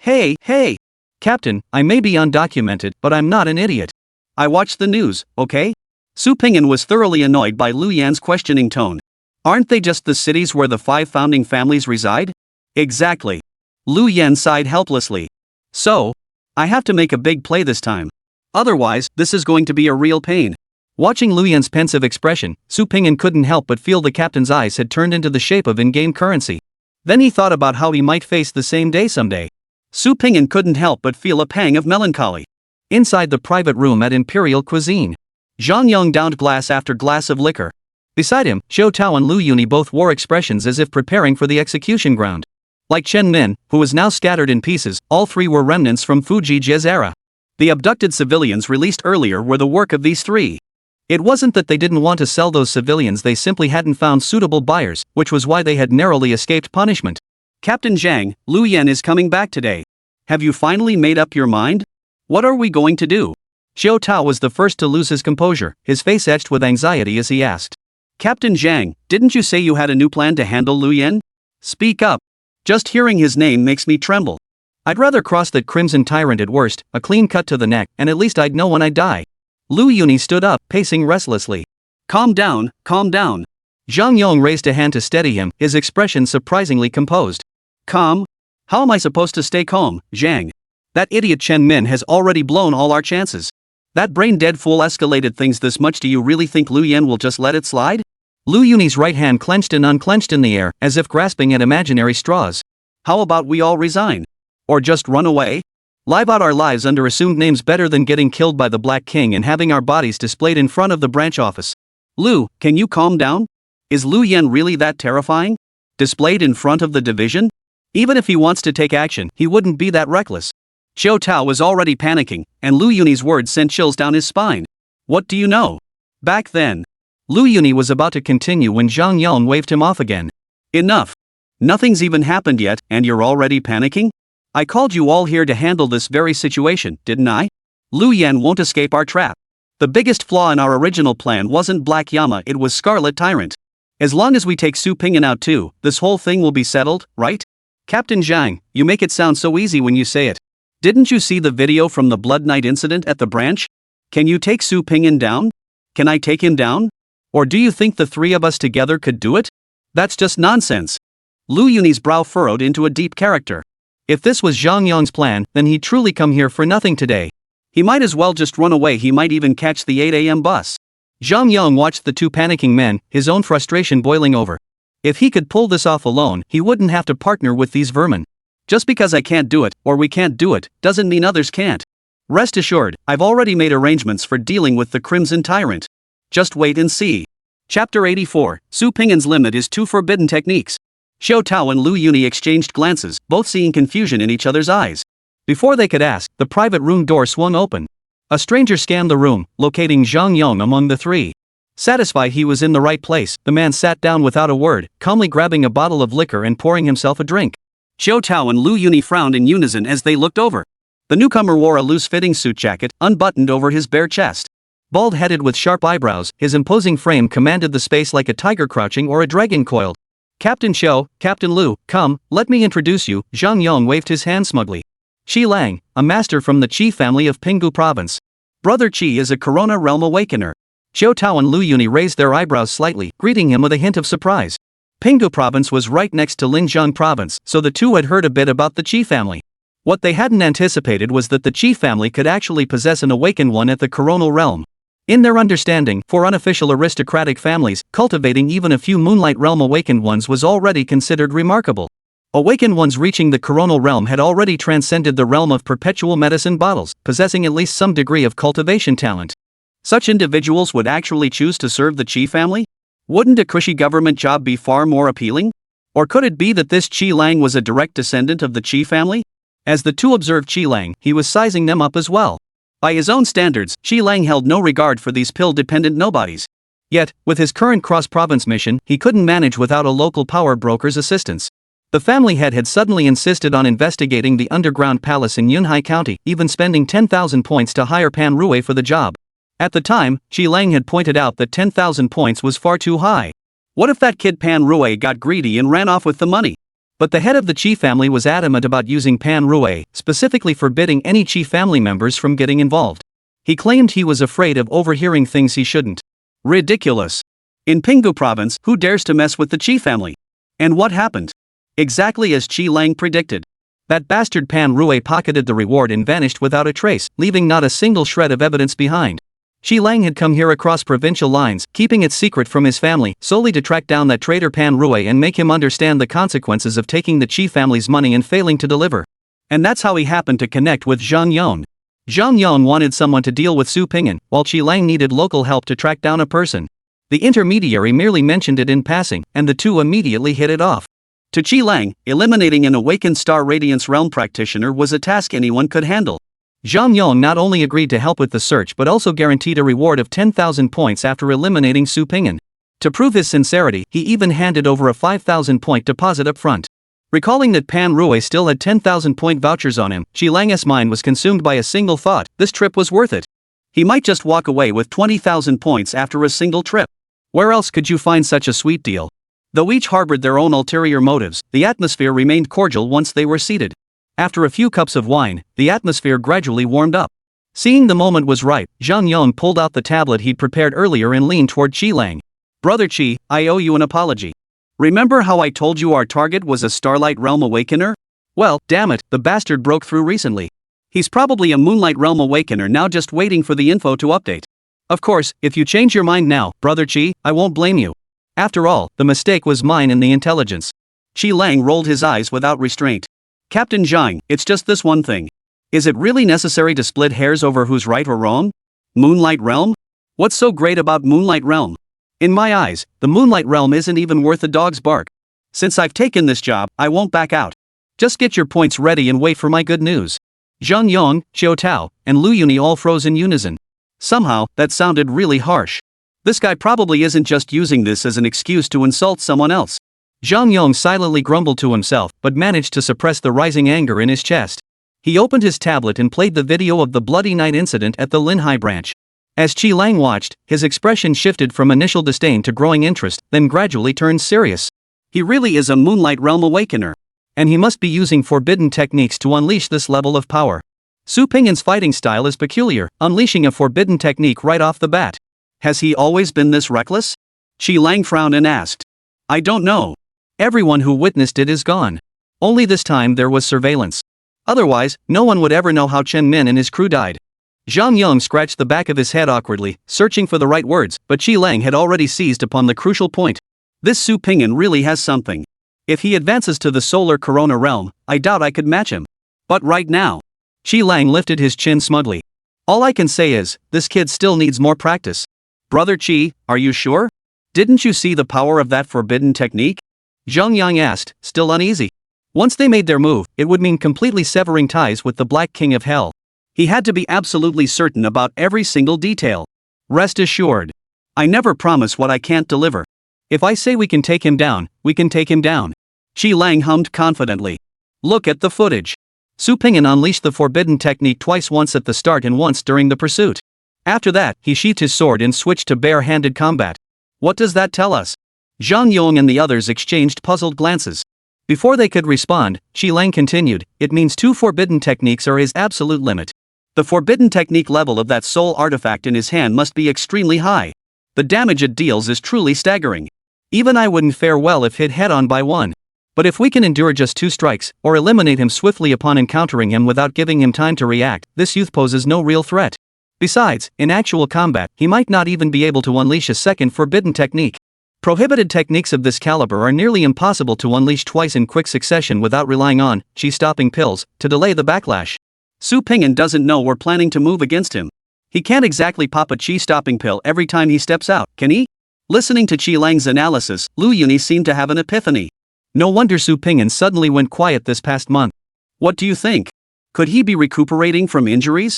Captain, I may be undocumented, but I'm not an idiot. I watched the news, okay? Su Pingyan was thoroughly annoyed by Lu Yan's questioning tone. Aren't they just the cities where the 5 founding families reside? Exactly. Lu Yan sighed helplessly. So? I have to make a big play this time. Otherwise, this is going to be a real pain. Watching Lu Yan's pensive expression, Su Pingyan couldn't help but feel the captain's eyes had turned into the shape of in-game currency. Then he thought about how he might face the same day someday. Su Pingyan couldn't help but feel a pang of melancholy. Inside the private room at Imperial Cuisine, Zhang Yong downed glass after glass of liquor. Beside him, Xiao Tao and Lu Yuni both wore expressions as if preparing for the execution ground. Like Chen Min, who was now scattered in pieces, all 3 were remnants from Fuji Jie's era. The abducted civilians released earlier were the work of these 3. It wasn't that they didn't want to sell those civilians, they simply hadn't found suitable buyers, which was why they had narrowly escaped punishment. Captain Zhang, Lu Yan is coming back today. Have you finally made up your mind? What are we going to do? Xiao Tao was the first to lose his composure, his face etched with anxiety as he asked. Captain Zhang, didn't you say you had a new plan to handle Lu Yan? Speak up. Just hearing his name makes me tremble. I'd rather cross that crimson tyrant at worst, a clean cut to the neck, and at least I'd know when I die. Lu Yuni stood up, pacing restlessly. Calm down, calm down. Zhang Yong raised a hand to steady him, his expression surprisingly composed. Calm? How am I supposed to stay calm, Zhang? That idiot Chen Min has already blown all our chances. That brain-dead fool escalated things this much. Do you really think Lu Yan will just let it slide? Lu Yuni's right hand clenched and unclenched in the air, as if grasping at imaginary straws. How about we all resign? Or just run away? Live out our lives under assumed names better than getting killed by the Black King and having our bodies displayed in front of the branch office. Lu, can you calm down? Is Lu Yan really that terrifying? Displayed in front of the division? Even if he wants to take action, he wouldn't be that reckless. Xiao Tao was already panicking, and Lu Yuni's words sent chills down his spine. What do you know? Back then. Lu Yuni was about to continue when Zhang Yong waved him off again. Enough. Nothing's even happened yet, and you're already panicking? I called you all here to handle this very situation, didn't I? Lu Yan won't escape our trap. The biggest flaw in our original plan wasn't Black Yama, it was Scarlet Tyrant. As long as we take Su Pingyan out too, this whole thing will be settled, right? Captain Zhang, you make it sound so easy when you say it. Didn't you see the video from the Blood Knight incident at the branch? Can you take Su Pingyan down? Can I take him down? Or do you think the three of us together could do it? That's just nonsense. Lu Yunyi's brow furrowed into a deep character. If this was Zhang Yong's plan, then he'd truly come here for nothing today. He might as well just run away, he might even catch the 8 a.m. bus. Zhang Yong watched the two panicking men, his own frustration boiling over. If he could pull this off alone, he wouldn't have to partner with these vermin. Just because I can't do it, or we can't do it, doesn't mean others can't. Rest assured, I've already made arrangements for dealing with the Crimson Tyrant. Just wait and see. Chapter 84, Su Pingyan's limit is 2 forbidden techniques. Xiao Tao and Lu Yunyi exchanged glances, both seeing confusion in each other's eyes. Before they could ask, the private room door swung open. A stranger scanned the room, locating Zhang Yong among the three. Satisfied he was in the right place, the man sat down without a word, calmly grabbing a bottle of liquor and pouring himself a drink. Xiao Tao and Lu Yunyi frowned in unison as they looked over. The newcomer wore a loose-fitting suit jacket, unbuttoned over his bare chest. Bald-headed with sharp eyebrows, his imposing frame commanded the space like a tiger crouching or a dragon coiled. Captain Xiao, Captain Lu, come, let me introduce you. Zhang Yong waved his hand smugly. Qi Lang, a master from the Qi family of Pinggu province. Brother Qi is a Corona realm awakener. Xiao Tao and Lu Yunyi raised their eyebrows slightly, greeting him with a hint of surprise. Pinggu province was right next to Linjiang province, so the two had heard a bit about the Qi family. What they hadn't anticipated was that the Qi family could actually possess an awakened one at the coronal realm. In their understanding, for unofficial aristocratic families, cultivating even a few Moonlight Realm awakened ones was already considered remarkable. Awakened ones reaching the coronal realm had already transcended the realm of perpetual medicine bottles, possessing at least some degree of cultivation talent. Such individuals would actually choose to serve the Qi family? Wouldn't a cushy government job be far more appealing? Or could it be that this Qi Lang was a direct descendant of the Qi family? As the two observed Qi Lang, he was sizing them up as well. By his own standards, Qi Lang held no regard for these pill-dependent nobodies. Yet, with his current cross-province mission, he couldn't manage without a local power broker's assistance. The family head had suddenly insisted on investigating the underground palace in Yunhai County, even spending 10,000 points to hire Pan Rue for the job. At the time, Qi Lang had pointed out that 10,000 points was far too high. What if that kid Pan Rue got greedy and ran off with the money? But the head of the Qi family was adamant about using Pan Rue, specifically forbidding any Qi family members from getting involved. He claimed he was afraid of overhearing things he shouldn't. Ridiculous. In Pinggu province, who dares to mess with the Qi family? And what happened? Exactly as Qi Lang predicted. That bastard Pan Rue pocketed the reward and vanished without a trace, leaving not a single shred of evidence behind. Qi Lang had come here across provincial lines, keeping it secret from his family, solely to track down that traitor Pan Rue and make him understand the consequences of taking the Qi family's money and failing to deliver. And that's how he happened to connect with Zhang Yong. Zhang Yong wanted someone to deal with Su Pingyan, while Qi Lang needed local help to track down a person. The intermediary merely mentioned it in passing, and the two immediately hit it off. To Qi Lang, eliminating an awakened Star Radiance Realm practitioner was a task anyone could handle. Zhang Yong not only agreed to help with the search but also guaranteed a reward of 10,000 points after eliminating Su Pingyan. To prove his sincerity, he even handed over a 5,000 point deposit up front. Recalling that Pan Rue still had 10,000 point vouchers on him, Qi Lang's mind was consumed by a single thought: this trip was worth it. He might just walk away with 20,000 points after a single trip. Where else could you find such a sweet deal? Though each harbored their own ulterior motives, the atmosphere remained cordial once they were seated. After a few cups of wine, the atmosphere gradually warmed up. Seeing the moment was ripe, Zhang Yong pulled out the tablet he'd prepared earlier and leaned toward Qi Lang. Brother Qi, I owe you an apology. Remember how I told you our target was a Starlight Realm Awakener? Well, damn it, the bastard broke through recently. He's probably a Moonlight Realm Awakener now, just waiting for the info to update. Of course, if you change your mind now, Brother Qi, I won't blame you. After all, the mistake was mine in the intelligence. Qi Lang rolled his eyes without restraint. Captain Zhang, it's just this one thing. Is it really necessary to split hairs over who's right or wrong? Moonlight Realm? What's so great about Moonlight Realm? In my eyes, the Moonlight Realm isn't even worth a dog's bark. Since I've taken this job, I won't back out. Just get your points ready and wait for my good news. Zhang Yong, Xiao Tao, and Lu Yunyi all froze in unison. Somehow, that sounded really harsh. This guy probably isn't just using this as an excuse to insult someone else. Zhang Yong silently grumbled to himself but managed to suppress the rising anger in his chest. He opened his tablet and played the video of the Bloody Night incident at the Linhai branch. As Qi Lang watched, his expression shifted from initial disdain to growing interest, then gradually turned serious. He really is a Moonlight Realm Awakener. And he must be using forbidden techniques to unleash this level of power. Su Ping'an's fighting style is peculiar, unleashing a forbidden technique right off the bat. Has he always been this reckless? Qi Lang frowned and asked. I don't know. Everyone who witnessed it is gone. Only this time there was surveillance. Otherwise, no one would ever know how Chen Min and his crew died. Zhang Yong scratched the back of his head awkwardly, searching for the right words, but Qi Lang had already seized upon the crucial point. This Su Ping'an really has something. If he advances to the solar corona realm, I doubt I could match him. But right now. Qi Lang lifted his chin smugly. All I can say is, this kid still needs more practice. Brother Qi, are you sure? Didn't you see the power of that forbidden technique? Zhang Yang asked, still uneasy. Once they made their move, it would mean completely severing ties with the Black King of Hell. He had to be absolutely certain about every single detail. Rest assured. I never promise what I can't deliver. If I say we can take him down, we can take him down. Qi Lang hummed confidently. Look at the footage. Su Ping'an unleashed the forbidden technique twice, once at the start and once during the pursuit. After that, he sheathed his sword and switched to bare-handed combat. What does that tell us? Zhang Yong and the others exchanged puzzled glances. Before they could respond, Qi Lang continued, it means two forbidden techniques are his absolute limit. The forbidden technique level of that soul artifact in his hand must be extremely high. The damage it deals is truly staggering. Even I wouldn't fare well if hit head-on by one. But if we can endure just 2 strikes, or eliminate him swiftly upon encountering him without giving him time to react, this youth poses no real threat. Besides, in actual combat, he might not even be able to unleash a second forbidden technique. Prohibited techniques of this caliber are nearly impossible to unleash twice in quick succession without relying on chi-stopping pills to delay the backlash. Su Ping'an doesn't know we're planning to move against him. He can't exactly pop a chi-stopping pill every time he steps out, can he? Listening to Qi Lang's analysis, Lu Yunyi seemed to have an epiphany. No wonder Su Ping'an suddenly went quiet this past month. What do you think? Could he be recuperating from injuries?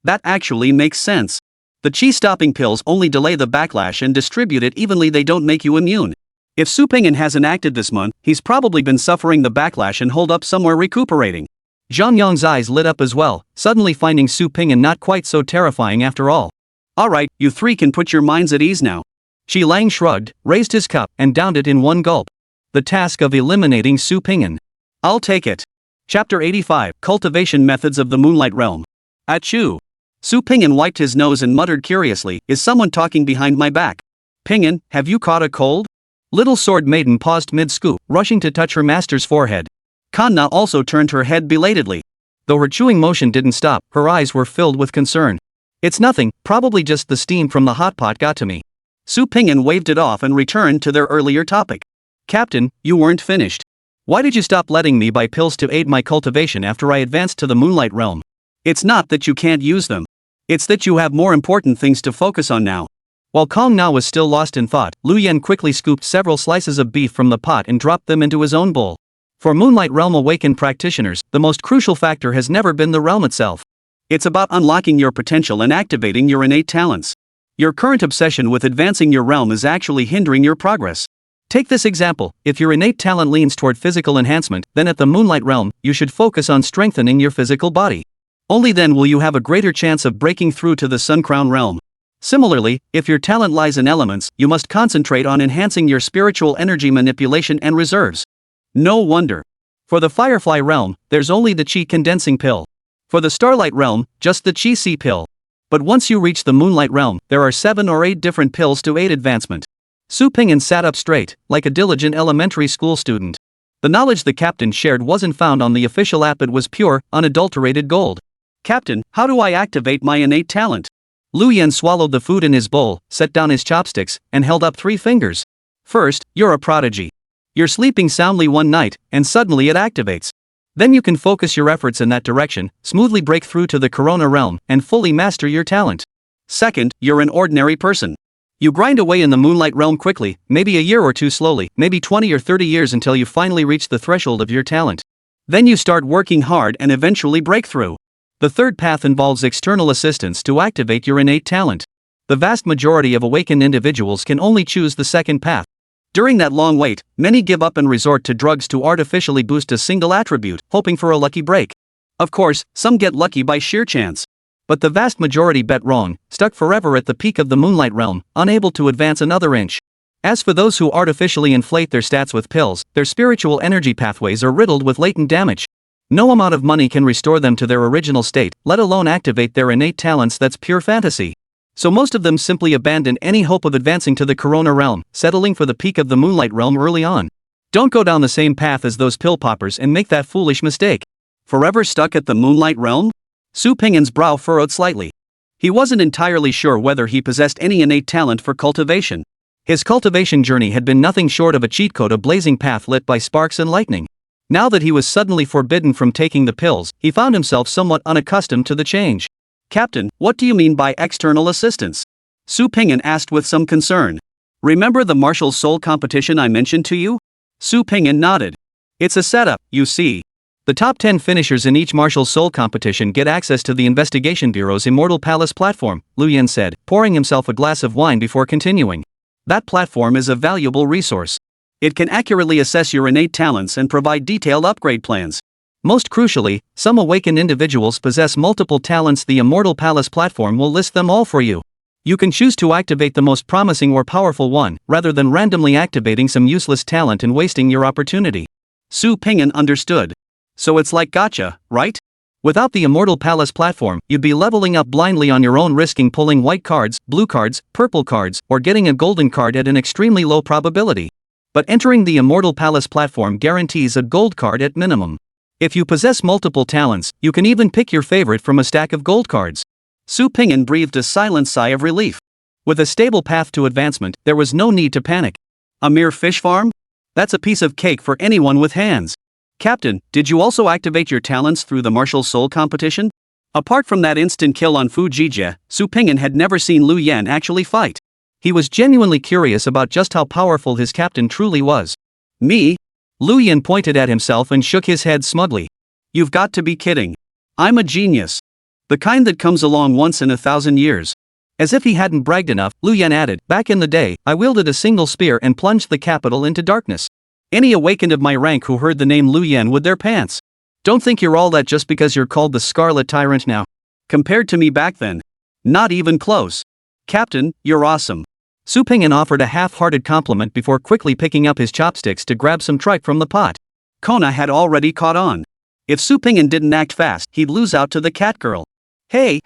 That actually makes sense. The chi-stopping pills only delay the backlash and distribute it evenly, they don't make you immune. If Su Ping'an hasn't acted this month, he's probably been suffering the backlash and holed up somewhere recuperating. Zhang Yong's eyes lit up as well, suddenly finding Su Ping'an not quite so terrifying after all. Alright, you three can put your minds at ease now. Qi Lang shrugged, raised his cup, and downed it in one gulp. The task of eliminating Su Ping'an. I'll take it. Chapter 85, Cultivation Methods of the Moonlight Realm. Achoo. Su Ping'an wiped his nose and muttered curiously, is someone talking behind my back? Ping'an, have you caught a cold? Little Sword Maiden paused mid-scoop, rushing to touch her master's forehead. Kanna also turned her head belatedly. Though her chewing motion didn't stop, her eyes were filled with concern. It's nothing, probably just the steam from the hot pot got to me. Su Ping'an waved it off and returned to their earlier topic. Captain, you weren't finished. Why did you stop letting me buy pills to aid my cultivation after I advanced to the Moonlight Realm? It's not that you can't use them. It's that you have more important things to focus on now. While Kong Na was still lost in thought, Lu Yen quickly scooped several slices of beef from the pot and dropped them into his own bowl. For Moonlight Realm Awakened practitioners, the most crucial factor has never been the realm itself. It's about unlocking your potential and activating your innate talents. Your current obsession with advancing your realm is actually hindering your progress. Take this example, if your innate talent leans toward physical enhancement, then at the Moonlight Realm, you should focus on strengthening your physical body. Only then will you have a greater chance of breaking through to the Sun Crown Realm. Similarly, if your talent lies in elements, you must concentrate on enhancing your spiritual energy manipulation and reserves. No wonder. For the Firefly Realm, there's only the Chi Condensing Pill. For the Starlight Realm, just the Chi Sea Pill. But once you reach the Moonlight Realm, there are 7 or 8 different pills to aid advancement. Su Ping'an sat up straight, like a diligent elementary school student. The knowledge the captain shared wasn't found on the official app, it was pure, unadulterated gold. Captain, how do I activate my innate talent? Lu Yen swallowed the food in his bowl, set down his chopsticks, and held up 3 fingers. First, you're a prodigy. You're sleeping soundly one night, and suddenly it activates. Then you can focus your efforts in that direction, smoothly break through to the Corona Realm, and fully master your talent. Second, you're an ordinary person. You grind away in the Moonlight Realm quickly, maybe a year or two slowly, maybe 20 or 30 years until you finally reach the threshold of your talent. Then you start working hard and eventually break through. The third path involves external assistance to activate your innate talent. The vast majority of awakened individuals can only choose the second path. During that long wait, many give up and resort to drugs to artificially boost a single attribute, hoping for a lucky break. Of course, some get lucky by sheer chance. But the vast majority bet wrong, stuck forever at the peak of the moonlight realm, unable to advance another inch. As for those who artificially inflate their stats with pills, their spiritual energy pathways are riddled with latent damage. No amount of money can restore them to their original state, let alone activate their innate talents. That's pure fantasy. So most of them simply abandon any hope of advancing to the Corona realm, settling for the peak of the moonlight realm early on. Don't go down the same path as those pill poppers and make that foolish mistake. Forever stuck at the moonlight realm? Su Ping'an's brow furrowed slightly. He wasn't entirely sure whether he possessed any innate talent for cultivation. His cultivation journey had been nothing short of a cheat code, a blazing path lit by sparks and lightning. Now that he was suddenly forbidden from taking the pills, he found himself somewhat unaccustomed to the change. Captain, what do you mean by external assistance? Su Ping'an asked with some concern. Remember the martial soul competition I mentioned to you? Su Ping'an nodded. It's a setup, you see. The top 10 finishers in each martial soul competition get access to the Investigation Bureau's Immortal Palace platform, Lu Yan said, pouring himself a glass of wine before continuing. That platform is a valuable resource. It can accurately assess your innate talents and provide detailed upgrade plans. Most crucially, some awakened individuals possess multiple talents. The Immortal Palace platform will list them all for you. You can choose to activate the most promising or powerful one, rather than randomly activating some useless talent and wasting your opportunity. Su Ping'an understood. So it's like gacha, right? Without the Immortal Palace platform, you'd be leveling up blindly on your own, risking pulling white cards, blue cards, purple cards, or getting a golden card at an extremely low probability. But entering the Immortal Palace platform guarantees a gold card at minimum. If you possess multiple talents, you can even pick your favorite from a stack of gold cards. Su Ping'an breathed a silent sigh of relief. With a stable path to advancement, there was no need to panic. A mere fish farm? That's a piece of cake for anyone with hands. Captain, did you also activate your talents through the martial soul competition? Apart from that instant kill on Fu Jijie, Su Ping'an had never seen Lu Yan actually fight. He was genuinely curious about just how powerful his captain truly was. Me? Lu Yan pointed at himself and shook his head smugly. You've got to be kidding. I'm a genius. The kind that comes along once in 1,000 years. As if he hadn't bragged enough, Lu Yan added, back in the day, I wielded a single spear and plunged the capital into darkness. Any awakened of my rank who heard the name Lu Yan would their pants. Don't think you're all that just because you're called the Scarlet Tyrant now. Compared to me back then. Not even close. Captain, you're awesome. Su Ping'an offered a half-hearted compliment before quickly picking up his chopsticks to grab some tripe from the pot. Kona had already caught on. If Su Ping'an didn't act fast, he'd lose out to the cat girl. Hey!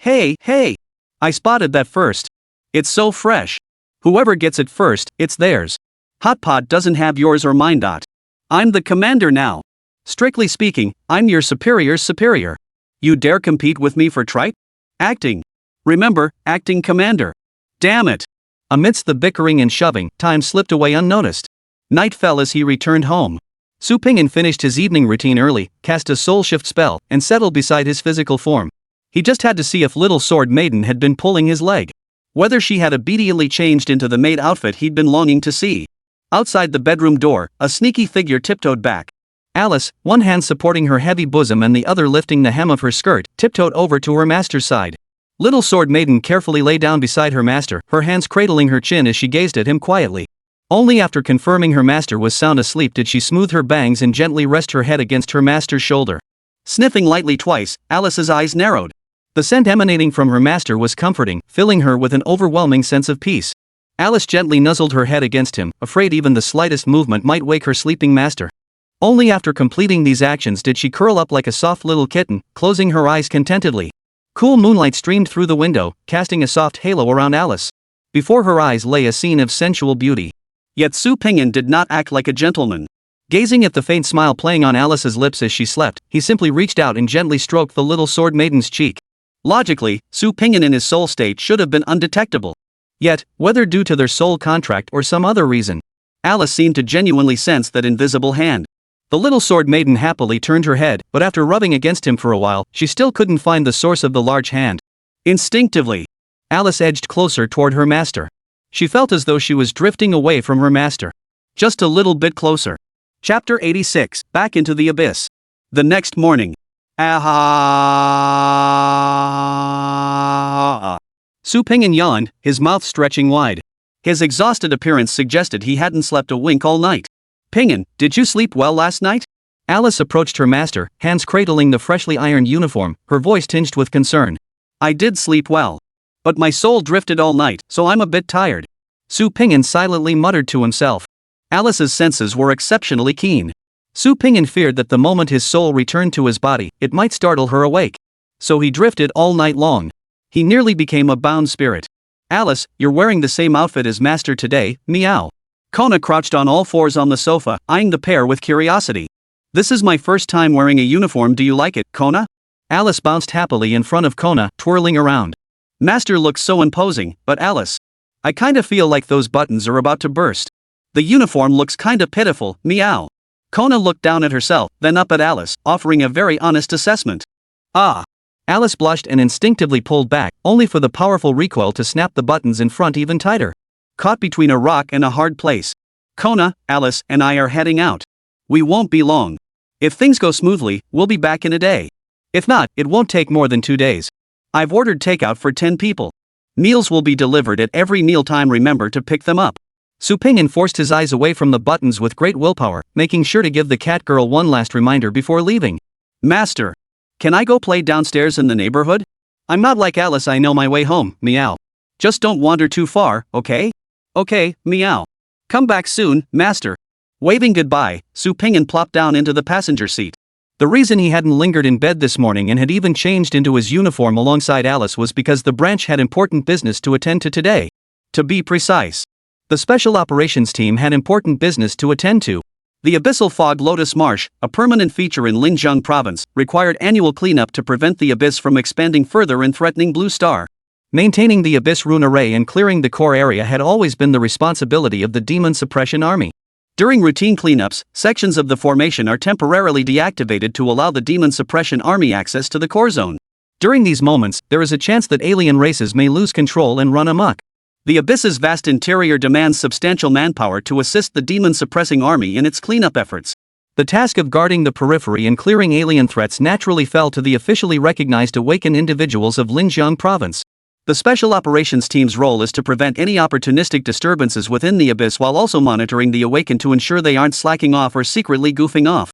I spotted that first. It's so fresh. Whoever gets it first, it's theirs. Hot pot doesn't have yours or mine. I'm the commander now. Strictly speaking, I'm your superior's superior. You dare compete with me for tripe? Acting. Remember, acting commander. Damn it. Amidst the bickering and shoving, time slipped away unnoticed. Night fell as he returned home. Su Ping'an finished his evening routine early, cast a soul shift spell, and settled beside his physical form. He just had to see if little Sword Maiden had been pulling his leg. Whether she had obediently changed into the maid outfit he'd been longing to see. Outside the bedroom door, a sneaky figure tiptoed back. Alice, one hand supporting her heavy bosom and the other lifting the hem of her skirt, tiptoed over to her master's side. Little Sword Maiden carefully lay down beside her master, her hands cradling her chin as she gazed at him quietly. Only after confirming her master was sound asleep did she smooth her bangs and gently rest her head against her master's shoulder. Sniffing lightly twice, Alice's eyes narrowed. The scent emanating from her master was comforting, filling her with an overwhelming sense of peace. Alice gently nuzzled her head against him, afraid even the slightest movement might wake her sleeping master. Only after completing these actions did she curl up like a soft little kitten, closing her eyes contentedly. Cool moonlight streamed through the window, casting a soft halo around Alice. Before her eyes lay a scene of sensual beauty. Yet Su Ping'an did not act like a gentleman. Gazing at the faint smile playing on Alice's lips as she slept, he simply reached out and gently stroked the little Sword Maiden's cheek. Logically, Su Ping'an in his soul state should have been undetectable. Yet, whether due to their soul contract or some other reason, Alice seemed to genuinely sense that invisible hand. The little Sword Maiden happily turned her head, but after rubbing against him for a while, she still couldn't find the source of the large hand. Instinctively, Alice edged closer toward her master. She felt as though she was drifting away from her master. Just a little bit closer. Chapter 86, Back into the Abyss. The next morning. Su Ping'an yawned, his mouth stretching wide. His exhausted appearance suggested he hadn't slept a wink all night. Pingin, did you sleep well last night? Alice approached her master, hands cradling the freshly ironed uniform, her voice tinged with concern. I did sleep well. But my soul drifted all night, so I'm a bit tired. Su Pingin silently muttered to himself. Alice's senses were exceptionally keen. Su Pingin feared that the moment his soul returned to his body, it might startle her awake. So he drifted all night long. He nearly became a bound spirit. Alice, you're wearing the same outfit as Master today, meow. Kona crouched on all fours on the sofa, eyeing the pair with curiosity. This is my first time wearing a uniform, do you like it, Kona? Alice bounced happily in front of Kona, twirling around. Master looks so imposing, but Alice, I kinda feel like those buttons are about to burst. The uniform looks kinda pitiful, meow. Kona looked down at herself, then up at Alice, offering a very honest assessment. Ah. Alice blushed and instinctively pulled back, only for the powerful recoil to snap the buttons in front even tighter. Caught between a rock and a hard place. Kona, Alice, and I are heading out. We won't be long. If things go smoothly, we'll be back in a day. If not, it won't take more than 2 days. I've ordered takeout for 10 people. Meals will be delivered at every mealtime, remember to pick them up. Su Pingin forced his eyes away from the buttons with great willpower, making sure to give the cat girl one last reminder before leaving. Master. Can I go play downstairs in the neighborhood? I'm not like Alice, I know my way home, meow. Just don't wander too far, okay? Okay, meow. Come back soon, master. Waving goodbye, Su Pingin plopped down into the passenger seat. The reason he hadn't lingered in bed this morning and had even changed into his uniform alongside Alice was because the branch had important business to attend to today. To be precise, the Special Operations Team had important business to attend to. The Abyssal Fog Lotus Marsh, a permanent feature in Linjiang Province, required annual cleanup to prevent the abyss from expanding further and threatening Blue Star. Maintaining the Abyss Rune Array and clearing the core area had always been the responsibility of the Demon Suppression Army. During routine cleanups, sections of the formation are temporarily deactivated to allow the Demon Suppression Army access to the core zone. During these moments, there is a chance that alien races may lose control and run amok. The Abyss's vast interior demands substantial manpower to assist the demon-suppressing army in its cleanup efforts. The task of guarding the periphery and clearing alien threats naturally fell to the officially recognized awakened individuals of Linjiang Province. The Special Operations Team's role is to prevent any opportunistic disturbances within the Abyss while also monitoring the awakened to ensure they aren't slacking off or secretly goofing off.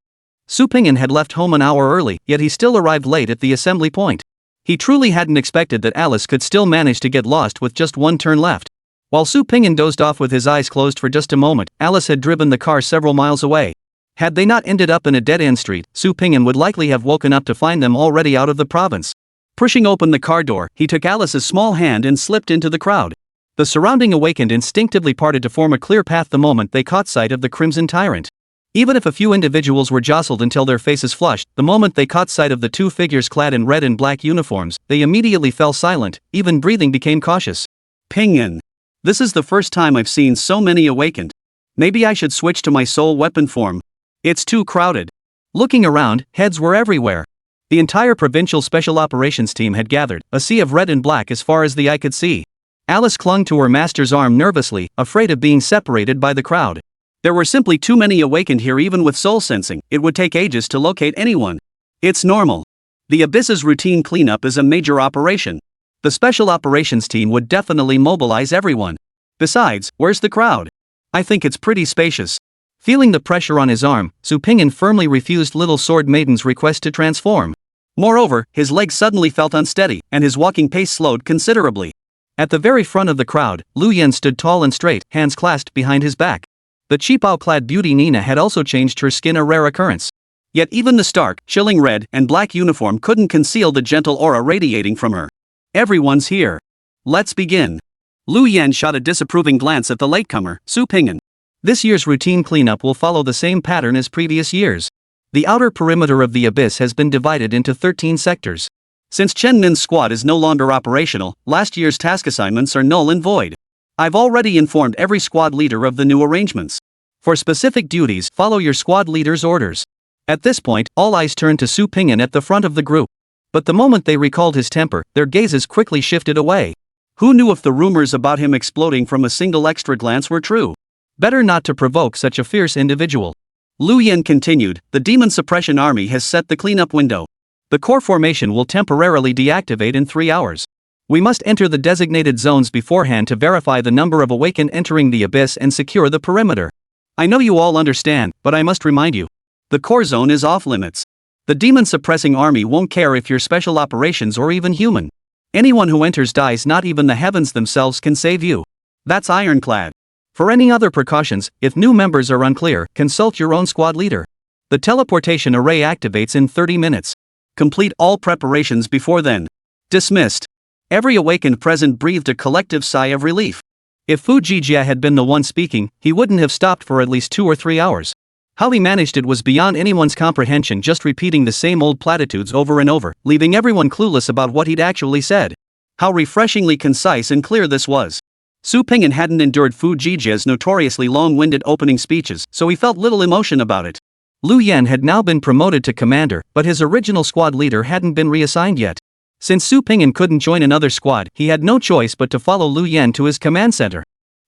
Su Pingin had left home an hour early, yet he still arrived late at the assembly point. He truly hadn't expected that Alice could still manage to get lost with just one turn left. While Su Pingin dozed off with his eyes closed for just a moment, Alice had driven the car several miles away. Had they not ended up in a dead-end street, Su Pingin would likely have woken up to find them already out of the province. Pushing open the car door, he took Alice's small hand and slipped into the crowd. The surrounding awakened instinctively parted to form a clear path the moment they caught sight of the Crimson Tyrant. Even if a few individuals were jostled until their faces flushed, the moment they caught sight of the two figures clad in red and black uniforms, they immediately fell silent, even breathing became cautious. Pingin. This is the first time I've seen so many awakened. Maybe I should switch to my soul weapon form. It's too crowded. Looking around, heads were everywhere. The entire provincial special operations team had gathered, a sea of red and black as far as the eye could see. Alice clung to her master's arm nervously, afraid of being separated by the crowd. There were simply too many awakened here. Even with soul sensing, it would take ages to locate anyone. It's normal. The Abyss's routine cleanup is a major operation. The special operations team would definitely mobilize everyone. Besides, where's the crowd? I think it's pretty spacious. Feeling the pressure on his arm, Su Pingin firmly refused Little Sword Maiden's request to transform. Moreover, his legs suddenly felt unsteady, and his walking pace slowed considerably. At the very front of the crowd, Lu Yen stood tall and straight, hands clasped behind his back. The cheapao-clad beauty Nina had also changed her skin, a rare occurrence. Yet even the stark, chilling red and black uniform couldn't conceal the gentle aura radiating from her. Everyone's here. Let's begin. Lu Yen shot a disapproving glance at the latecomer, Su Pingin. This year's routine cleanup will follow the same pattern as previous years. The outer perimeter of the Abyss has been divided into 13 sectors. Since Chen Nin's squad is no longer operational, last year's task assignments are null and void. I've already informed every squad leader of the new arrangements. For specific duties, follow your squad leader's orders. At this point, all eyes turned to Su Pingin at the front of the group. But the moment they recalled his temper, their gazes quickly shifted away. Who knew if the rumors about him exploding from a single extra glance were true? Better not to provoke such a fierce individual. Lu Yen continued, the Demon Suppression Army has set the cleanup window. The core formation will temporarily deactivate in 3 hours. We must enter the designated zones beforehand to verify the number of awakened entering the abyss and secure the perimeter. I know you all understand, but I must remind you. The core zone is off limits. The demon-suppressing army won't care if you're special operations or even human. Anyone who enters dies, not even the heavens themselves can save you. That's ironclad. For any other precautions, if new members are unclear, consult your own squad leader. The teleportation array activates in 30 minutes. Complete all preparations before then. Dismissed. Every awakened present breathed a collective sigh of relief. If Fujijia had been the one speaking, he wouldn't have stopped for at least 2 or 3 hours. How he managed it was beyond anyone's comprehension, just repeating the same old platitudes over and over, leaving everyone clueless about what he'd actually said. How refreshingly concise and clear this was. Su Ping'an hadn't endured Fujijia's notoriously long-winded opening speeches, so he felt little emotion about it. Lu Yan had now been promoted to commander, but his original squad leader hadn't been reassigned yet. Since Su Ping'an couldn't join another squad, he had no choice but to follow Lu Yan to his command center.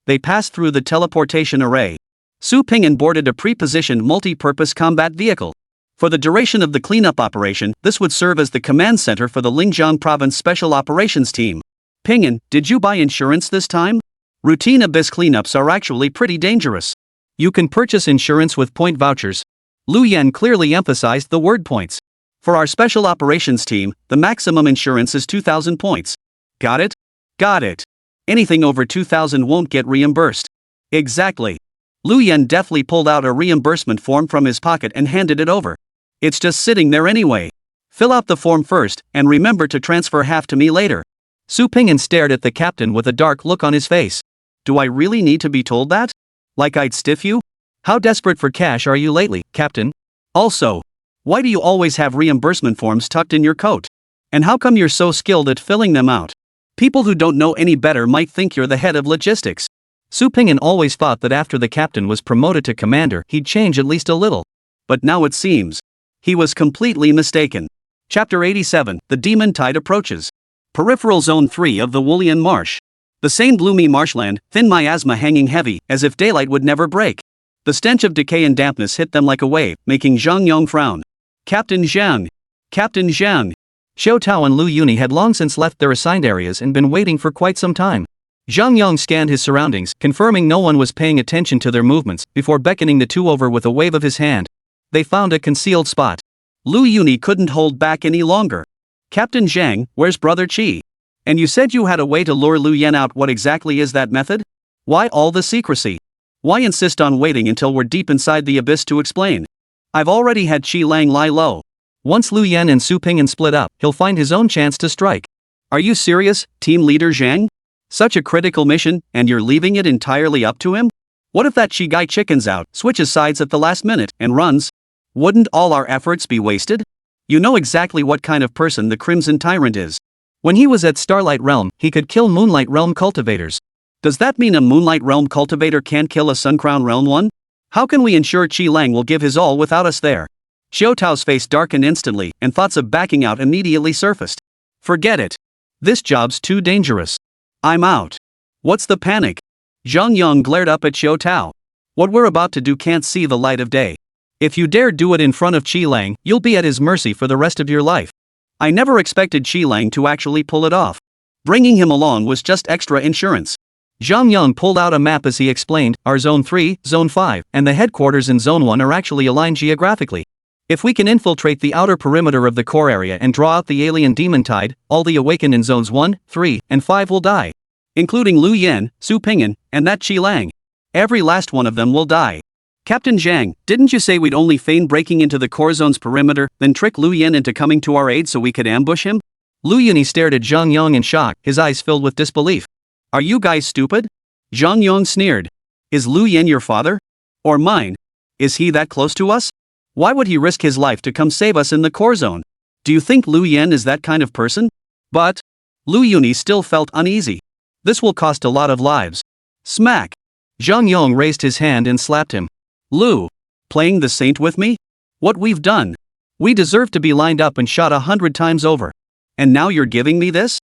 They passed through the teleportation array. Su Ping'an boarded a pre-positioned multi-purpose combat vehicle. For the duration of the cleanup operation, this would serve as the command center for the Linjiang Province Special Operations Team. Ping'an, did you buy insurance this time? Routine abyss cleanups are actually pretty dangerous. You can purchase insurance with point vouchers. Lu Yan clearly emphasized the word points. For our special operations team, the maximum insurance is 2,000 points. Got it? Got it. Anything over 2,000 won't get reimbursed. Exactly. Lu Yan deftly pulled out a reimbursement form from his pocket and handed it over. It's just sitting there anyway. Fill out the form first, and remember to transfer half to me later. Su Ping'an stared at the captain with a dark look on his face. Do I really need to be told that? Like I'd stiff you? How desperate for cash are you lately, Captain? Also, why do you always have reimbursement forms tucked in your coat? And how come you're so skilled at filling them out? People who don't know any better might think you're the head of logistics. Su Ping'an always thought that after the captain was promoted to commander, he'd change at least a little. But now it seems he was completely mistaken. Chapter 87, The Demon Tide Approaches. Peripheral Zone 3 of the Wulian Marsh. The same gloomy marshland, thin miasma hanging heavy, as if daylight would never break. The stench of decay and dampness hit them like a wave, making Zhang Yong frown. Captain Zhang! Captain Zhang! Xiao Tao and Lu Yuni had long since left their assigned areas and been waiting for quite some time. Zhang Yong scanned his surroundings, confirming no one was paying attention to their movements, before beckoning the two over with a wave of his hand. They found a concealed spot. Lu Yuni couldn't hold back any longer. Captain Zhang, where's Brother Qi? And you said you had a way to lure Lu Yan out. What exactly is that method? Why all the secrecy? Why insist on waiting until we're deep inside the abyss to explain? I've already had Qi Lang lie low. Once Lu Yan and Su Ping'an split up, he'll find his own chance to strike. Are you serious, Team Leader Zhang? Such a critical mission, and you're leaving it entirely up to him? What if that Qi guy chickens out, switches sides at the last minute, and runs? Wouldn't all our efforts be wasted? You know exactly what kind of person the Crimson Tyrant is. When he was at Starlight Realm, he could kill Moonlight Realm cultivators. Does that mean a Moonlight Realm cultivator can't kill a Suncrown Realm one? How can we ensure Qi Lang will give his all without us there? Xiao Tao's face darkened instantly, and thoughts of backing out immediately surfaced. Forget it. This job's too dangerous. I'm out. What's the panic? Zhang Yong glared up at Xiao Tao. What we're about to do can't see the light of day. If you dare do it in front of Qi Lang, you'll be at his mercy for the rest of your life. I never expected Qi Lang to actually pull it off. Bringing him along was just extra insurance. Zhang Yong pulled out a map as he explained, our Zone 3, Zone 5, and the headquarters in Zone 1 are actually aligned geographically. If we can infiltrate the outer perimeter of the core area and draw out the alien demon tide, all the awakened in Zones 1, 3, and 5 will die. Including Lu Yan, Su Ping'an, and that Qi Lang. Every last one of them will die. Captain Zhang, didn't you say we'd only feign breaking into the core zone's perimeter, then trick Lu Yan into coming to our aid so we could ambush him? Lu Yuni stared at Zhang Yong in shock, his eyes filled with disbelief. Are you guys stupid? Zhang Yong sneered. Is Lu Yan your father? Or mine? Is he that close to us? Why would he risk his life to come save us in the core zone? Do you think Lu Yan is that kind of person? But Lu Yuni still felt uneasy. This will cost a lot of lives. Smack! Zhang Yong raised his hand and slapped him. Lu, playing the saint with me? What we've done? We deserve to be lined up and shot 100 times over. And now you're giving me this?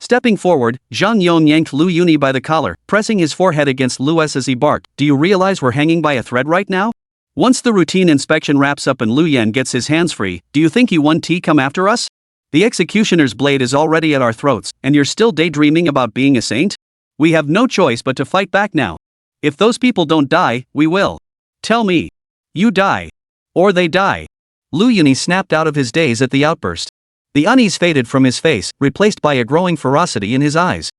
Stepping forward, Zhang Yong yanked Lu Yuni by the collar, pressing his forehead against Lu's as he barked. Do you realize we're hanging by a thread right now? Once the routine inspection wraps up and Lu Yan gets his hands free, do you think you 1T come after us? The executioner's blade is already at our throats, and you're still daydreaming about being a saint? We have no choice but to fight back now. If those people don't die, we will. Tell me. You die. Or they die. Lu Yuni snapped out of his daze at the outburst. The unease faded from his face, replaced by a growing ferocity in his eyes.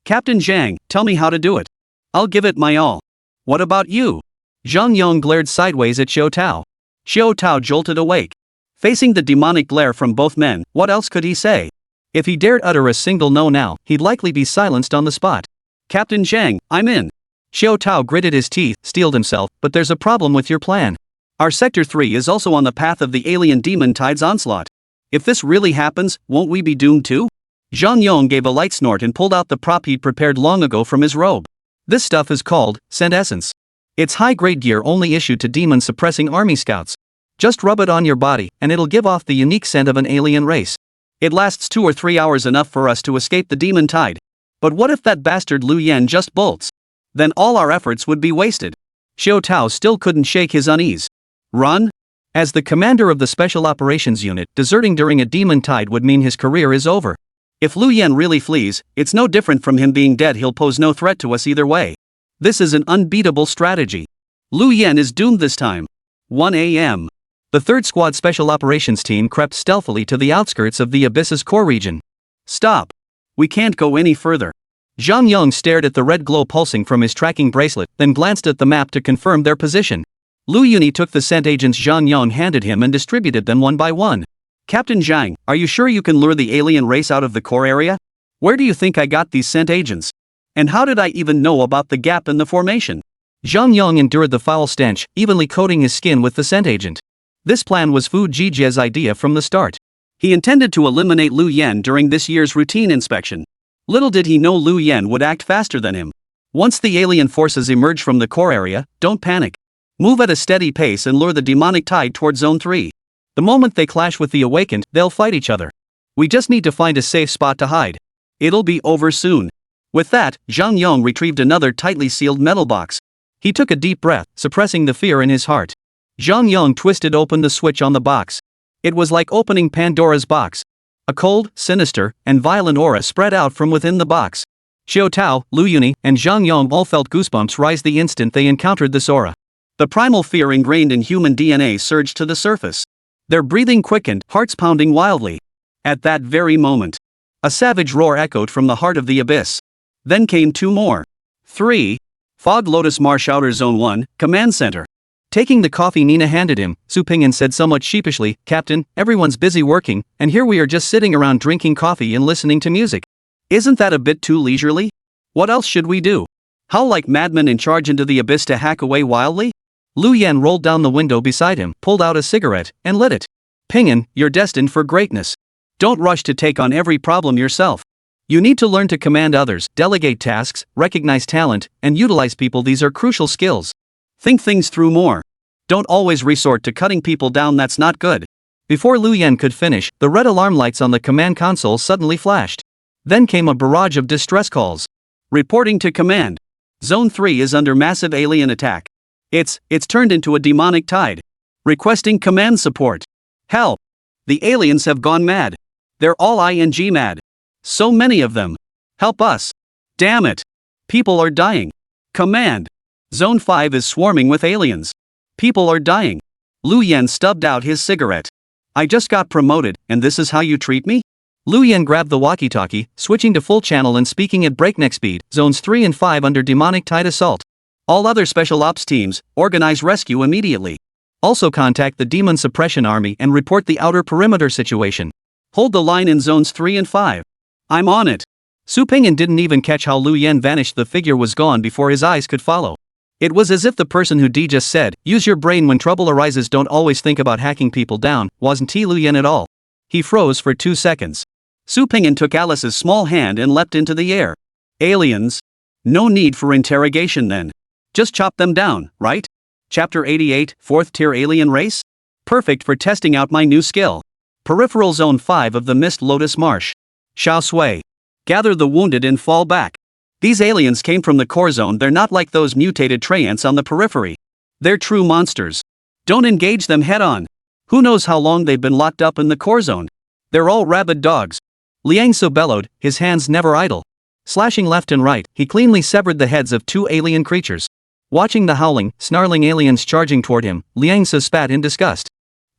Captain Zhang, tell me how to do it. I'll give it my all. What about you? Zhang Yong glared sideways at Xiao Tao. Xiao Tao jolted awake. Facing the demonic glare from both men, what else could he say? If he dared utter a single no now, he'd likely be silenced on the spot. Captain Zhang, I'm in. Xiao Tao gritted his teeth, steeled himself, but there's a problem with your plan. Our Sector 3 is also on the path of the alien demon tide's onslaught. If this really happens, won't we be doomed too? Zhang Yong gave a light snort and pulled out the prop he'd prepared long ago from his robe. This stuff is called Scent Essence. It's high-grade gear only issued to demon-suppressing army scouts. Just rub it on your body, and it'll give off the unique scent of an alien race. It lasts 2 or 3 hours, enough for us to escape the demon tide. But what if that bastard Lu Yan just bolts? Then all our efforts would be wasted. Xiao Tao still couldn't shake his unease. Run? As the commander of the Special Operations Unit, deserting during a demon tide would mean his career is over. If Lu Yan really flees, it's no different from him being dead. He'll pose no threat to us either way. This is an unbeatable strategy. Lu Yan is doomed this time. 1 a.m. The 3rd Squad Special Operations Team crept stealthily to the outskirts of the Abyss's core region. Stop. We can't go any further. Zhang Yong stared at the red glow pulsing from his tracking bracelet, then glanced at the map to confirm their position. Lu Yuni took the scent agents Zhang Yong handed him and distributed them one by one. Captain Zhang, are you sure you can lure the alien race out of the core area? Where do you think I got these scent agents? And how did I even know about the gap in the formation? Zhang Yong endured the foul stench, evenly coating his skin with the scent agent. This plan was Fu Jie's idea from the start. He intended to eliminate Lu Yan during this year's routine inspection. Little did he know Lu Yan would act faster than him. Once the alien forces emerge from the core area, don't panic. Move at a steady pace and lure the demonic tide toward Zone 3. The moment they clash with the awakened, they'll fight each other. We just need to find a safe spot to hide. It'll be over soon. With that, Zhang Yong retrieved another tightly sealed metal box. He took a deep breath, suppressing the fear in his heart. Zhang Yong twisted open the switch on the box. It was like opening Pandora's box. A cold, sinister, and violent aura spread out from within the box. Xiao Tao, Lu Yuni, and Zhang Yong all felt goosebumps rise the instant they encountered this aura. The primal fear ingrained in human DNA surged to the surface. Their breathing quickened, hearts pounding wildly. At that very moment, a savage roar echoed from the heart of the abyss. Then came 2 more. 3. Fog Lotus Marsh Outer Zone 1, Command Center. Taking the coffee Nina handed him, Su Pingyan said somewhat sheepishly, Captain, everyone's busy working, and here we are just sitting around drinking coffee and listening to music. Isn't that a bit too leisurely? What else should we do? Howl like madmen and charge into the abyss to hack away wildly? Lu Yan rolled down the window beside him, pulled out a cigarette, and lit it. Pingyan, you're destined for greatness. Don't rush to take on every problem yourself. You need to learn to command others, delegate tasks, recognize talent, and utilize people. These are crucial skills. Think things through more. Don't always resort to cutting people down. That's not good. Before Lu Yan could finish, the red alarm lights on the command console suddenly flashed. Then came a barrage of distress calls. Reporting to command. Zone 3 is under massive alien attack. It's turned into a demonic tide. Requesting command support. Help! The aliens have gone mad. They're all ING mad. So many of them. Help us. Damn it. People are dying. Command. Zone 5 is swarming with aliens. People are dying. Lu Yan stubbed out his cigarette. I just got promoted, and this is how you treat me? Lu Yan grabbed the walkie-talkie, switching to full channel and speaking at breakneck speed. Zones 3 and 5 under demonic tide assault. All other special ops teams, organize rescue immediately. Also contact the Demon Suppression Army and report the outer perimeter situation. Hold the line in zones 3 and 5. I'm on it. Su Pingyan didn't even catch how Lu Yan vanished. The figure was gone before his eyes could follow. It was as if the person who just said, use your brain when trouble arises, don't always think about hacking people down, wasn't Lu Yan at all. He froze for 2 seconds. Su Pingyan took Alice's small hand and leapt into the air. Aliens? No need for interrogation then. Just chop them down, right? Chapter 88, 4th tier alien race? Perfect for testing out my new skill. Peripheral Zone 5 of the Mist Lotus Marsh. Xiao Sui. Gather the wounded and fall back. These aliens came from the core zone. They're not like those mutated Traiants on the periphery. They're true monsters. Don't engage them head on. Who knows how long they've been locked up in the core zone? They're all rabid dogs. Liang Su bellowed, his hands never idle. Slashing left and right, he cleanly severed the heads of 2 alien creatures. Watching the howling, snarling aliens charging toward him, Liang Su spat in disgust.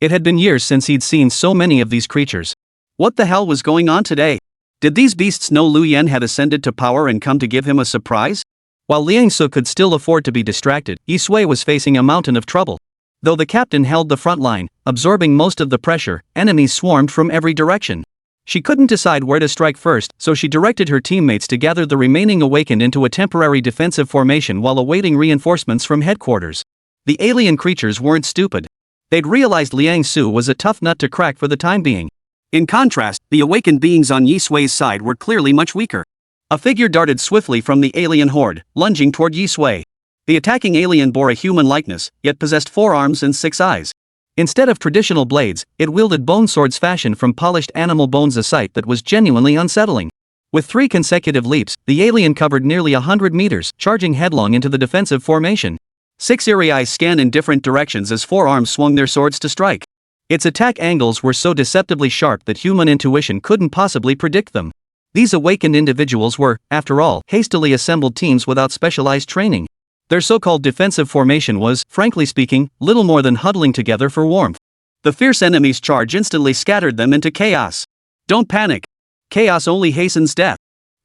It had been years since he'd seen so many of these creatures. What the hell was going on today? Did these beasts know Liu Yan had ascended to power and come to give him a surprise? While Liang Su could still afford to be distracted, Yi Sui was facing a mountain of trouble. Though the captain held the front line, absorbing most of the pressure, enemies swarmed from every direction. She couldn't decide where to strike first, so she directed her teammates to gather the remaining awakened into a temporary defensive formation while awaiting reinforcements from headquarters. The alien creatures weren't stupid. They'd realized Liang Su was a tough nut to crack for the time being. In contrast, the awakened beings on Yi Sui's side were clearly much weaker. A figure darted swiftly from the alien horde, lunging toward Yi Sui. The attacking alien bore a human likeness, yet possessed 4 arms and 6 eyes. Instead of traditional blades, it wielded bone swords fashioned from polished animal bones, a sight that was genuinely unsettling. With 3 consecutive leaps, the alien covered nearly 100 meters, charging headlong into the defensive formation. 6 eerie eyes scanned in different directions as 4 arms swung their swords to strike. Its attack angles were so deceptively sharp that human intuition couldn't possibly predict them. These awakened individuals were, after all, hastily assembled teams without specialized training. Their so-called defensive formation was, frankly speaking, little more than huddling together for warmth. The fierce enemy's charge instantly scattered them into chaos. Don't panic. Chaos only hastens death.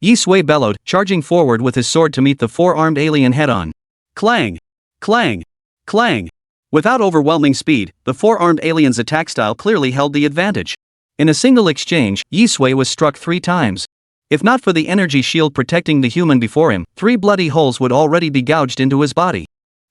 Yi Sui bellowed, charging forward with his sword to meet the 4-armed alien head-on. Clang! Clang! Clang! Without overwhelming speed, the 4-armed alien's attack style clearly held the advantage. In a single exchange, Yi Sui was struck 3 times. If not for the energy shield protecting the human before him, 3 bloody holes would already be gouged into his body.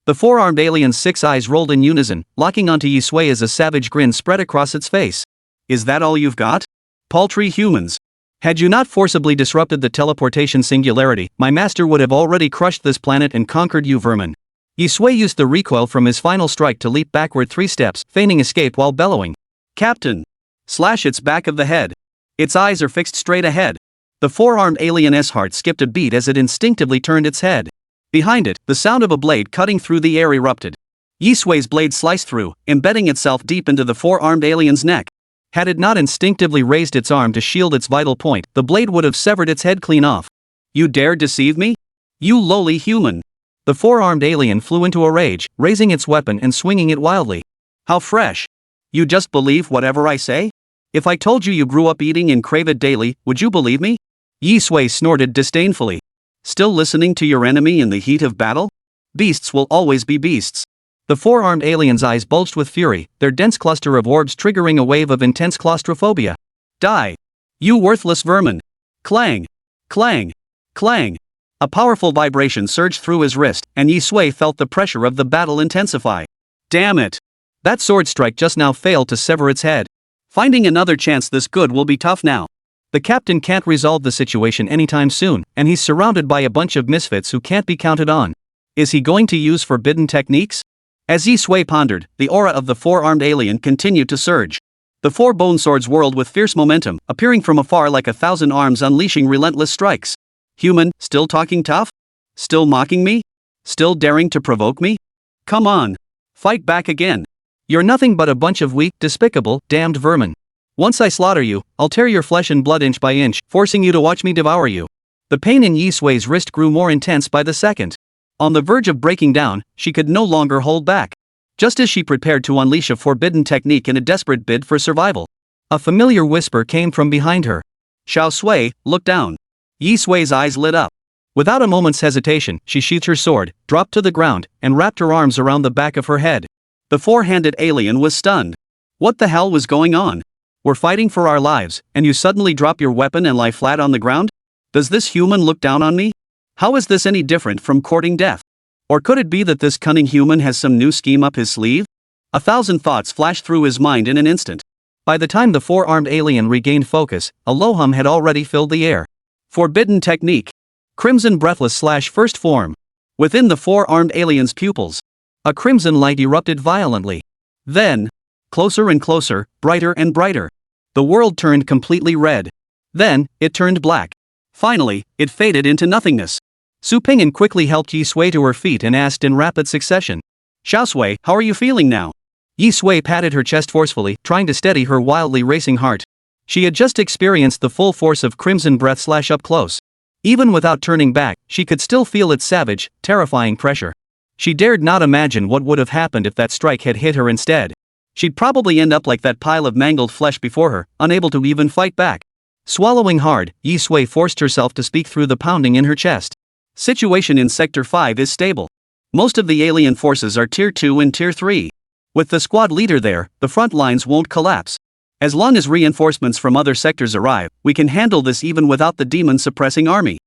The 4-armed alien's 6 eyes rolled in unison, locking onto Yi Sui as a savage grin spread across its face. Is that all you've got? Paltry humans. Had you not forcibly disrupted the teleportation singularity, my master would have already crushed this planet and conquered you vermin. Yi Sui used the recoil from his final strike to leap backward 3 steps, feigning escape while bellowing. Captain! Slash its back of the head. Its eyes are fixed straight ahead. The 4-armed alien's heart skipped a beat as it instinctively turned its head. Behind it, the sound of a blade cutting through the air erupted. Yi Sui's blade sliced through, embedding itself deep into the 4-armed alien's neck. Had it not instinctively raised its arm to shield its vital point, the blade would have severed its head clean off. You dare deceive me? You lowly human! The 4-armed alien flew into a rage, raising its weapon and swinging it wildly. How fresh! You just believe whatever I say? If I told you grew up eating and crave it daily, would you believe me? Yi Sui snorted disdainfully. Still listening to your enemy in the heat of battle? Beasts will always be beasts. The 4-armed alien's eyes bulged with fury, their dense cluster of orbs triggering a wave of intense claustrophobia. Die! You worthless vermin! Clang! Clang! Clang! A powerful vibration surged through his wrist, and Yi Sui felt the pressure of the battle intensify. Damn it! That sword strike just now failed to sever its head. Finding another chance this good will be tough now. The captain can't resolve the situation anytime soon, and he's surrounded by a bunch of misfits who can't be counted on. Is he going to use forbidden techniques? As Yi Sui pondered, the aura of the 4-armed alien continued to surge. The 4 bone swords whirled with fierce momentum, appearing from afar like 1,000 arms unleashing relentless strikes. Human, still talking tough? Still mocking me? Still daring to provoke me? Come on. Fight back again. You're nothing but a bunch of weak, despicable, damned vermin. Once I slaughter you, I'll tear your flesh and blood inch by inch, forcing you to watch me devour you. The pain in Yi Sui's wrist grew more intense by the second. On the verge of breaking down, she could no longer hold back. Just as she prepared to unleash a forbidden technique in a desperate bid for survival, a familiar whisper came from behind her. Xiao Sui, look down. Yi Sui's eyes lit up. Without a moment's hesitation, she sheathed her sword, dropped to the ground, and wrapped her arms around the back of her head. The 4-handed alien was stunned. What the hell was going on? We're fighting for our lives, and you suddenly drop your weapon and lie flat on the ground? Does this human look down on me? How is this any different from courting death? Or could it be that this cunning human has some new scheme up his sleeve? 1,000 thoughts flashed through his mind in an instant. By the time the 4-armed alien regained focus, a low hum had already filled the air. Forbidden technique. Crimson breathless / first form. Within the 4-armed alien's pupils, a crimson light erupted violently. Then, closer and closer, brighter and brighter. The world turned completely red. Then, it turned black. Finally, it faded into nothingness. Su Ping'an quickly helped Yi Sui to her feet and asked in rapid succession. Xiao Sui, how are you feeling now? Yi Sui patted her chest forcefully, trying to steady her wildly racing heart. She had just experienced the full force of Crimson Breath slash up close. Even without turning back, she could still feel its savage, terrifying pressure. She dared not imagine what would have happened if that strike had hit her instead. She'd probably end up like that pile of mangled flesh before her, unable to even fight back. Swallowing hard, Yi Sui forced herself to speak through the pounding in her chest. Situation in Sector 5 is stable. Most of the alien forces are Tier 2 and Tier 3. With the squad leader there, the front lines won't collapse. As long as reinforcements from other sectors arrive, we can handle this even without the demon-suppressing army.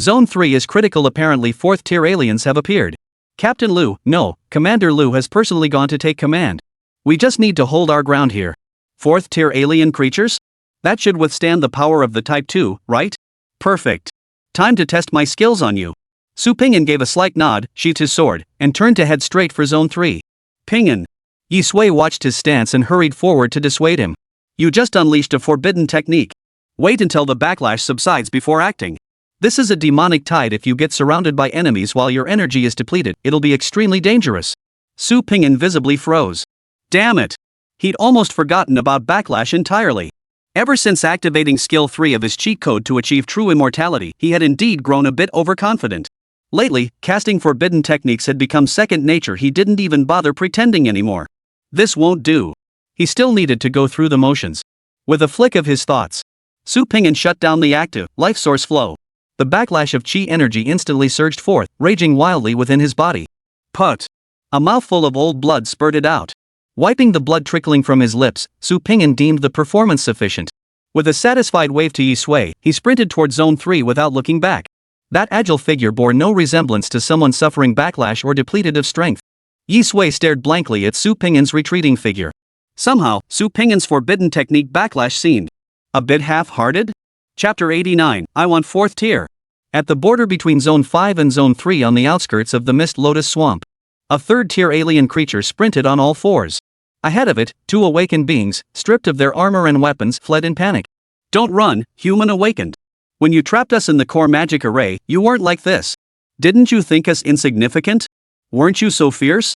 Zone 3 is critical. Apparently 4th tier aliens have appeared. Captain Liu, no, Commander Liu has personally gone to take command. We just need to hold our ground here. 4th tier alien creatures? That should withstand the power of the Type 2, right? Perfect. Time to test my skills on you. Su Pingyan gave a slight nod, sheathed his sword, and turned to head straight for Zone 3. Pingyan. Yi Sui watched his stance and hurried forward to dissuade him. You just unleashed a forbidden technique. Wait until the backlash subsides before acting. This is a demonic tide. If you get surrounded by enemies while your energy is depleted, it'll be extremely dangerous. Su Pingyan visibly froze. Damn it! He'd almost forgotten about backlash entirely. Ever since activating skill 3 of his cheat code to achieve true immortality, he had indeed grown a bit overconfident. Lately, casting forbidden techniques had become second nature. He didn't even bother pretending anymore. This won't do. He still needed to go through the motions. With a flick of his thoughts, Su Pingyan shut down the active, life source flow. The backlash of chi energy instantly surged forth, raging wildly within his body. Put! A mouthful of old blood spurted out. Wiping the blood trickling from his lips, Su Pingyan deemed the performance sufficient. With a satisfied wave to Yi Sui, he sprinted toward Zone 3 without looking back. That agile figure bore no resemblance to someone suffering backlash or depleted of strength. Yi Sui stared blankly at Su Pingyan's retreating figure. Somehow, Su Pingyan's forbidden technique backlash seemed a bit half-hearted? Chapter 89, I want 4th tier. At the border between Zone 5 and Zone 3 on the outskirts of the Mist Lotus Swamp, a 3rd tier alien creature sprinted on all fours. Ahead of it, 2 awakened beings, stripped of their armor and weapons, fled in panic. Don't run, human awakened. When you trapped us in the core magic array, you weren't like this. Didn't you think us insignificant? Weren't you so fierce?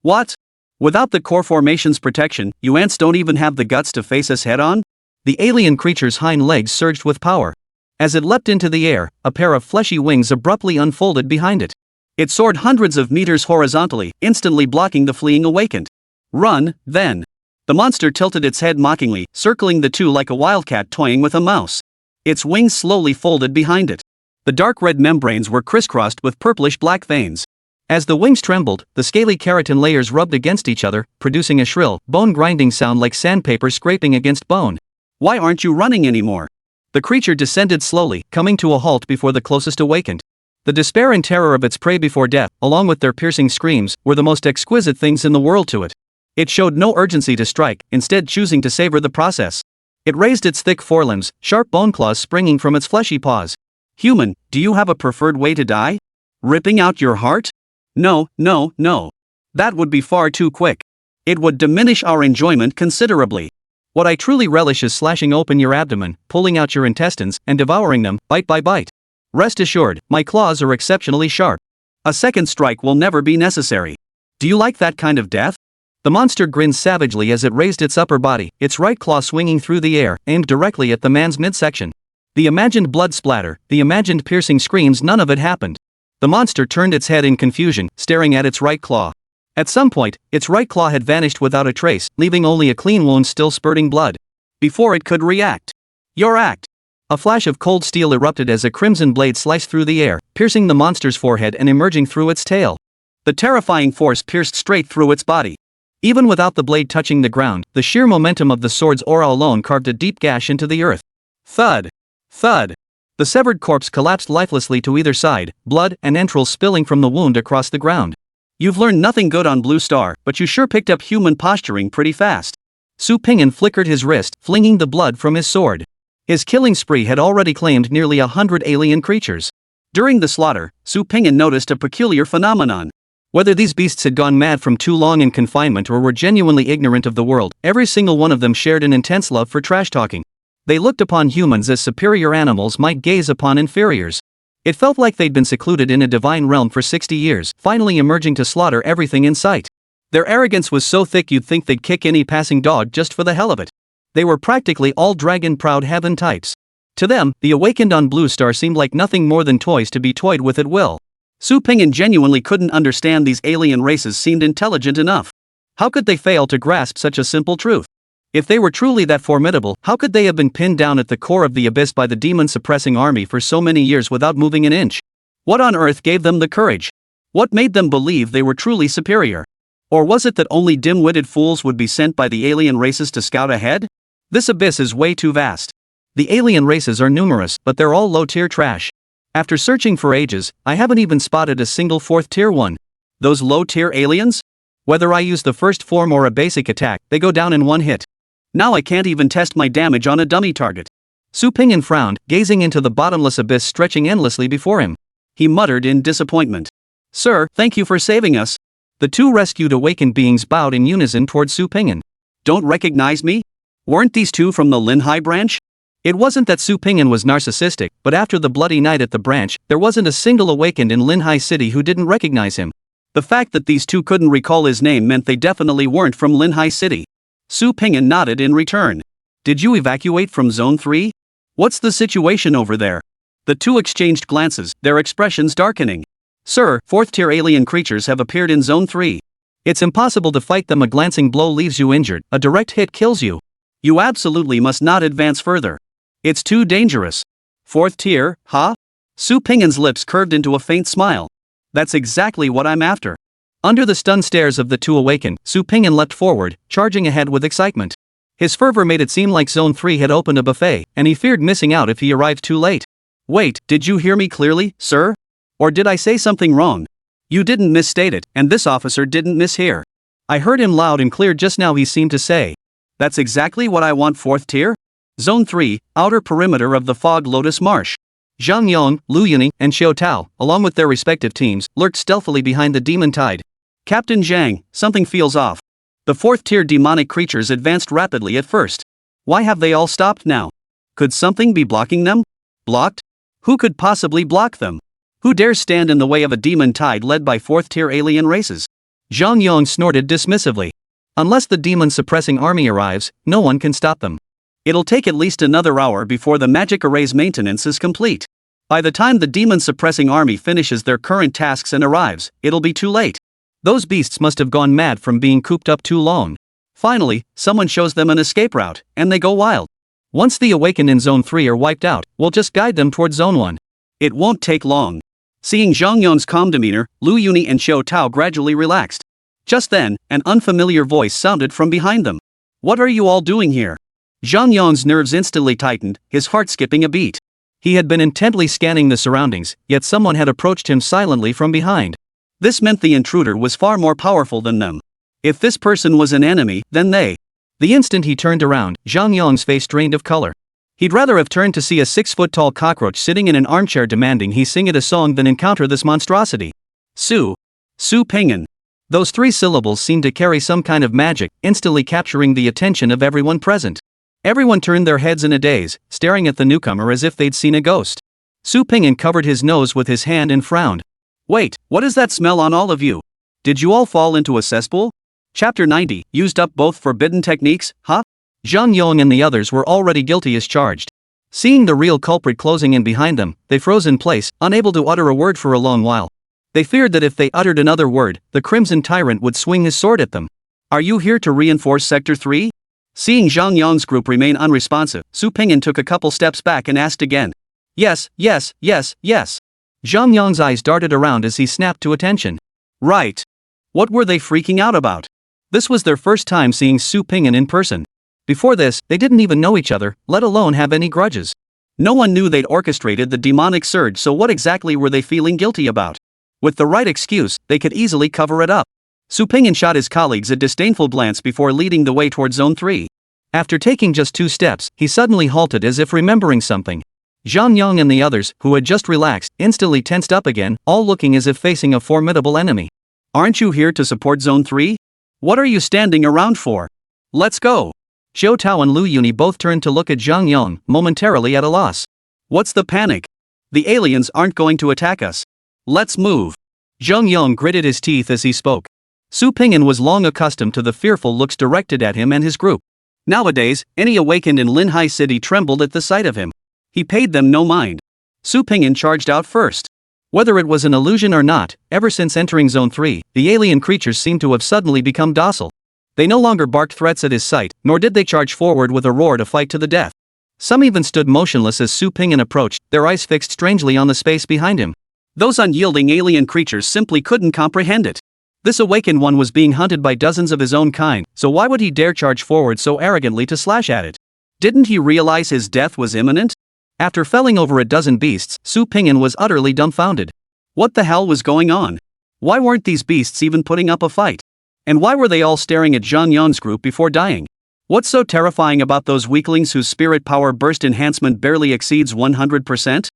What? Without the core formation's protection, you ants don't even have the guts to face us head-on? The alien creature's hind legs surged with power. As it leapt into the air, a pair of fleshy wings abruptly unfolded behind it. It soared hundreds of meters horizontally, instantly blocking the fleeing awakened. Run, then. The monster tilted its head mockingly, circling the two like a wildcat toying with a mouse. Its wings slowly folded behind it. The dark red membranes were crisscrossed with purplish-black veins. As the wings trembled, the scaly keratin layers rubbed against each other, producing a shrill, bone-grinding sound like sandpaper scraping against bone. Why aren't you running anymore? The creature descended slowly, coming to a halt before the closest awakened. The despair and terror of its prey before death, along with their piercing screams, were the most exquisite things in the world to it. It showed no urgency to strike, instead choosing to savor the process. It raised its thick forelimbs, sharp bone claws springing from its fleshy paws. Human, do you have a preferred way to die? Ripping out your heart? No, no, no. That would be far too quick. It would diminish our enjoyment considerably. What I truly relish is slashing open your abdomen, pulling out your intestines, and devouring them, bite by bite. Rest assured, my claws are exceptionally sharp. A second strike will never be necessary. Do you like that kind of death? The monster grinned savagely as it raised its upper body, its right claw swinging through the air, aimed directly at the man's midsection. The imagined blood splatter, the imagined piercing screams, none of it happened. The monster turned its head in confusion, staring at its right claw. At some point, its right claw had vanished without a trace, leaving only a clean wound still spurting blood. Before it could react. Your act! A flash of cold steel erupted as a crimson blade sliced through the air, piercing the monster's forehead and emerging through its tail. The terrifying force pierced straight through its body. Even without the blade touching the ground, the sheer momentum of the sword's aura alone carved a deep gash into the earth. Thud! Thud! The severed corpse collapsed lifelessly to either side, blood and entrails spilling from the wound across the ground. You've learned nothing good on Blue Star, but you sure picked up human posturing pretty fast. Su Pingyan flickered his wrist, flinging the blood from his sword. His killing spree had already claimed nearly 100 alien creatures. During the slaughter, Su Pingyan noticed a peculiar phenomenon. Whether these beasts had gone mad from too long in confinement or were genuinely ignorant of the world, every single one of them shared an intense love for trash-talking. They looked upon humans as superior animals might gaze upon inferiors. It felt like they'd been secluded in a divine realm for 60 years, finally emerging to slaughter everything in sight. Their arrogance was so thick you'd think they'd kick any passing dog just for the hell of it. They were practically all dragon-proud heaven types. To them, the awakened on Blue Star seemed like nothing more than toys to be toyed with at will. Su Pingyan genuinely couldn't understand these alien races seemed intelligent enough. How could they fail to grasp such a simple truth? If they were truly that formidable, how could they have been pinned down at the core of the abyss by the demon-suppressing army for so many years without moving an inch? What on earth gave them the courage? What made them believe they were truly superior? Or was it that only dim-witted fools would be sent by the alien races to scout ahead? This abyss is way too vast. The alien races are numerous, but they're all low-tier trash. After searching for ages, I haven't even spotted a single 4th-tier one. Those low-tier aliens? Whether I use the first form or a basic attack, they go down in one hit. Now I can't even test my damage on a dummy target. Su Pingyan frowned, gazing into the bottomless abyss stretching endlessly before him. He muttered in disappointment. "Sir, thank you for saving us." The two rescued awakened beings bowed in unison toward Su Pingyan. "Don't recognize me? Weren't these two from the Linhai branch?" It wasn't that Su Pingyan was narcissistic, but after the bloody night at the branch, there wasn't a single awakened in Linhai City who didn't recognize him. The fact that these two couldn't recall his name meant they definitely weren't from Linhai City. Su Pingyan nodded in return. "Did you evacuate from Zone 3? What's the situation over there?" The two exchanged glances, their expressions darkening. "Sir, 4th-tier alien creatures have appeared in Zone 3. It's impossible to fight them. A glancing blow leaves you injured, a direct hit kills you. You absolutely must not advance further. It's too dangerous." "4th tier, huh?" Su Pingyan's lips curved into a faint smile. "That's exactly what I'm after." Under the stunned stares of the two awakened, Su Pingyan leapt forward, charging ahead with excitement. His fervor made it seem like Zone 3 had opened a buffet, and he feared missing out if he arrived too late. "Wait, did you hear me clearly, sir? Or did I say something wrong?" "You didn't misstate it, and this officer didn't mishear. I heard him loud and clear just now," he seemed to say. "That's exactly what I want, 4th tier. Zone 3, outer perimeter of the Fog Lotus Marsh." Zhang Yong, Lu Yuni, and Xiao Tao, along with their respective teams, lurked stealthily behind the demon tide. "Captain Zhang, something feels off." The 4th-tier demonic creatures advanced rapidly at first. Why have they all stopped now? Could something be blocking them? Blocked? Who could possibly block them? Who dares stand in the way of a demon tide led by 4th-tier alien races? Zhang Yong snorted dismissively. Unless the demon-suppressing army arrives, no one can stop them. It'll take at least another hour before the magic array's maintenance is complete. By the time the demon-suppressing army finishes their current tasks and arrives, it'll be too late. Those beasts must have gone mad from being cooped up too long. Finally, someone shows them an escape route, and they go wild. Once the awakened in Zone 3 are wiped out, we'll just guide them towards Zone 1. It won't take long. Seeing Zhang Yong's calm demeanor, Lu Yuni and Xiao Tao gradually relaxed. Just then, an unfamiliar voice sounded from behind them. "What are you all doing here?" Zhang Yong's nerves instantly tightened, his heart skipping a beat. He had been intently scanning the surroundings, yet someone had approached him silently from behind. This meant the intruder was far more powerful than them. If this person was an enemy, then they. The instant he turned around, Zhang Yong's face drained of color. He'd rather have turned to see a 6-foot-tall cockroach sitting in an armchair demanding he sing it a song than encounter this monstrosity. Su Pingyan. Those 3 syllables seemed to carry some kind of magic, instantly capturing the attention of everyone present. Everyone turned their heads in a daze, staring at the newcomer as if they'd seen a ghost. Su Pingyan covered his nose with his hand and frowned. "Wait, what is that smell on all of you? Did you all fall into a cesspool?" Chapter 90, used up both forbidden techniques, huh? Zhang Yong and the others were already guilty as charged. Seeing the real culprit closing in behind them, they froze in place, unable to utter a word for a long while. They feared that if they uttered another word, the Crimson Tyrant would swing his sword at them. "Are you here to reinforce Sector 3? Seeing Zhang Yong's group remain unresponsive, Su Pingyan took a couple steps back and asked again. Yes. Zhang Yong's eyes darted around as he snapped to attention. Right. What were they freaking out about? This was their first time seeing Su Pingyan in person. Before this, they didn't even know each other, let alone have any grudges. No one knew they'd orchestrated the demonic surge, so what exactly were they feeling guilty about? With the right excuse, they could easily cover it up. Su Pingyan shot his colleagues a disdainful glance before leading the way toward Zone 3. After taking just 2 steps, he suddenly halted as if remembering something. Zhang Yong and the others, who had just relaxed, instantly tensed up again, all looking as if facing a formidable enemy. Aren't you here to support Zone 3? What are you standing around for? Let's go. Xiao Tao and Lu Yuni both turned to look at Zhang Yong, momentarily at a loss. What's the panic? The aliens aren't going to attack us. Let's move. Zhang Yong gritted his teeth as he spoke. Su Pingyan was long accustomed to the fearful looks directed at him and his group. Nowadays, any awakened in Linhai City trembled at the sight of him. He paid them no mind. Su Ping'an charged out first. Whether it was an illusion or not, ever since entering Zone 3, the alien creatures seemed to have suddenly become docile. They no longer barked threats at his sight, nor did they charge forward with a roar to fight to the death. Some even stood motionless as Su Ping'an approached, their eyes fixed strangely on the space behind him. Those unyielding alien creatures simply couldn't comprehend it. This awakened one was being hunted by dozens of his own kind, so why would he dare charge forward so arrogantly to slash at it? Didn't he realize his death was imminent? After felling over a dozen beasts, Su Ping'an was utterly dumbfounded. What the hell was going on? Why weren't these beasts even putting up a fight? And why were they all staring at Zhang Yong's group before dying? What's so terrifying about those weaklings whose spirit power burst enhancement barely exceeds 100%?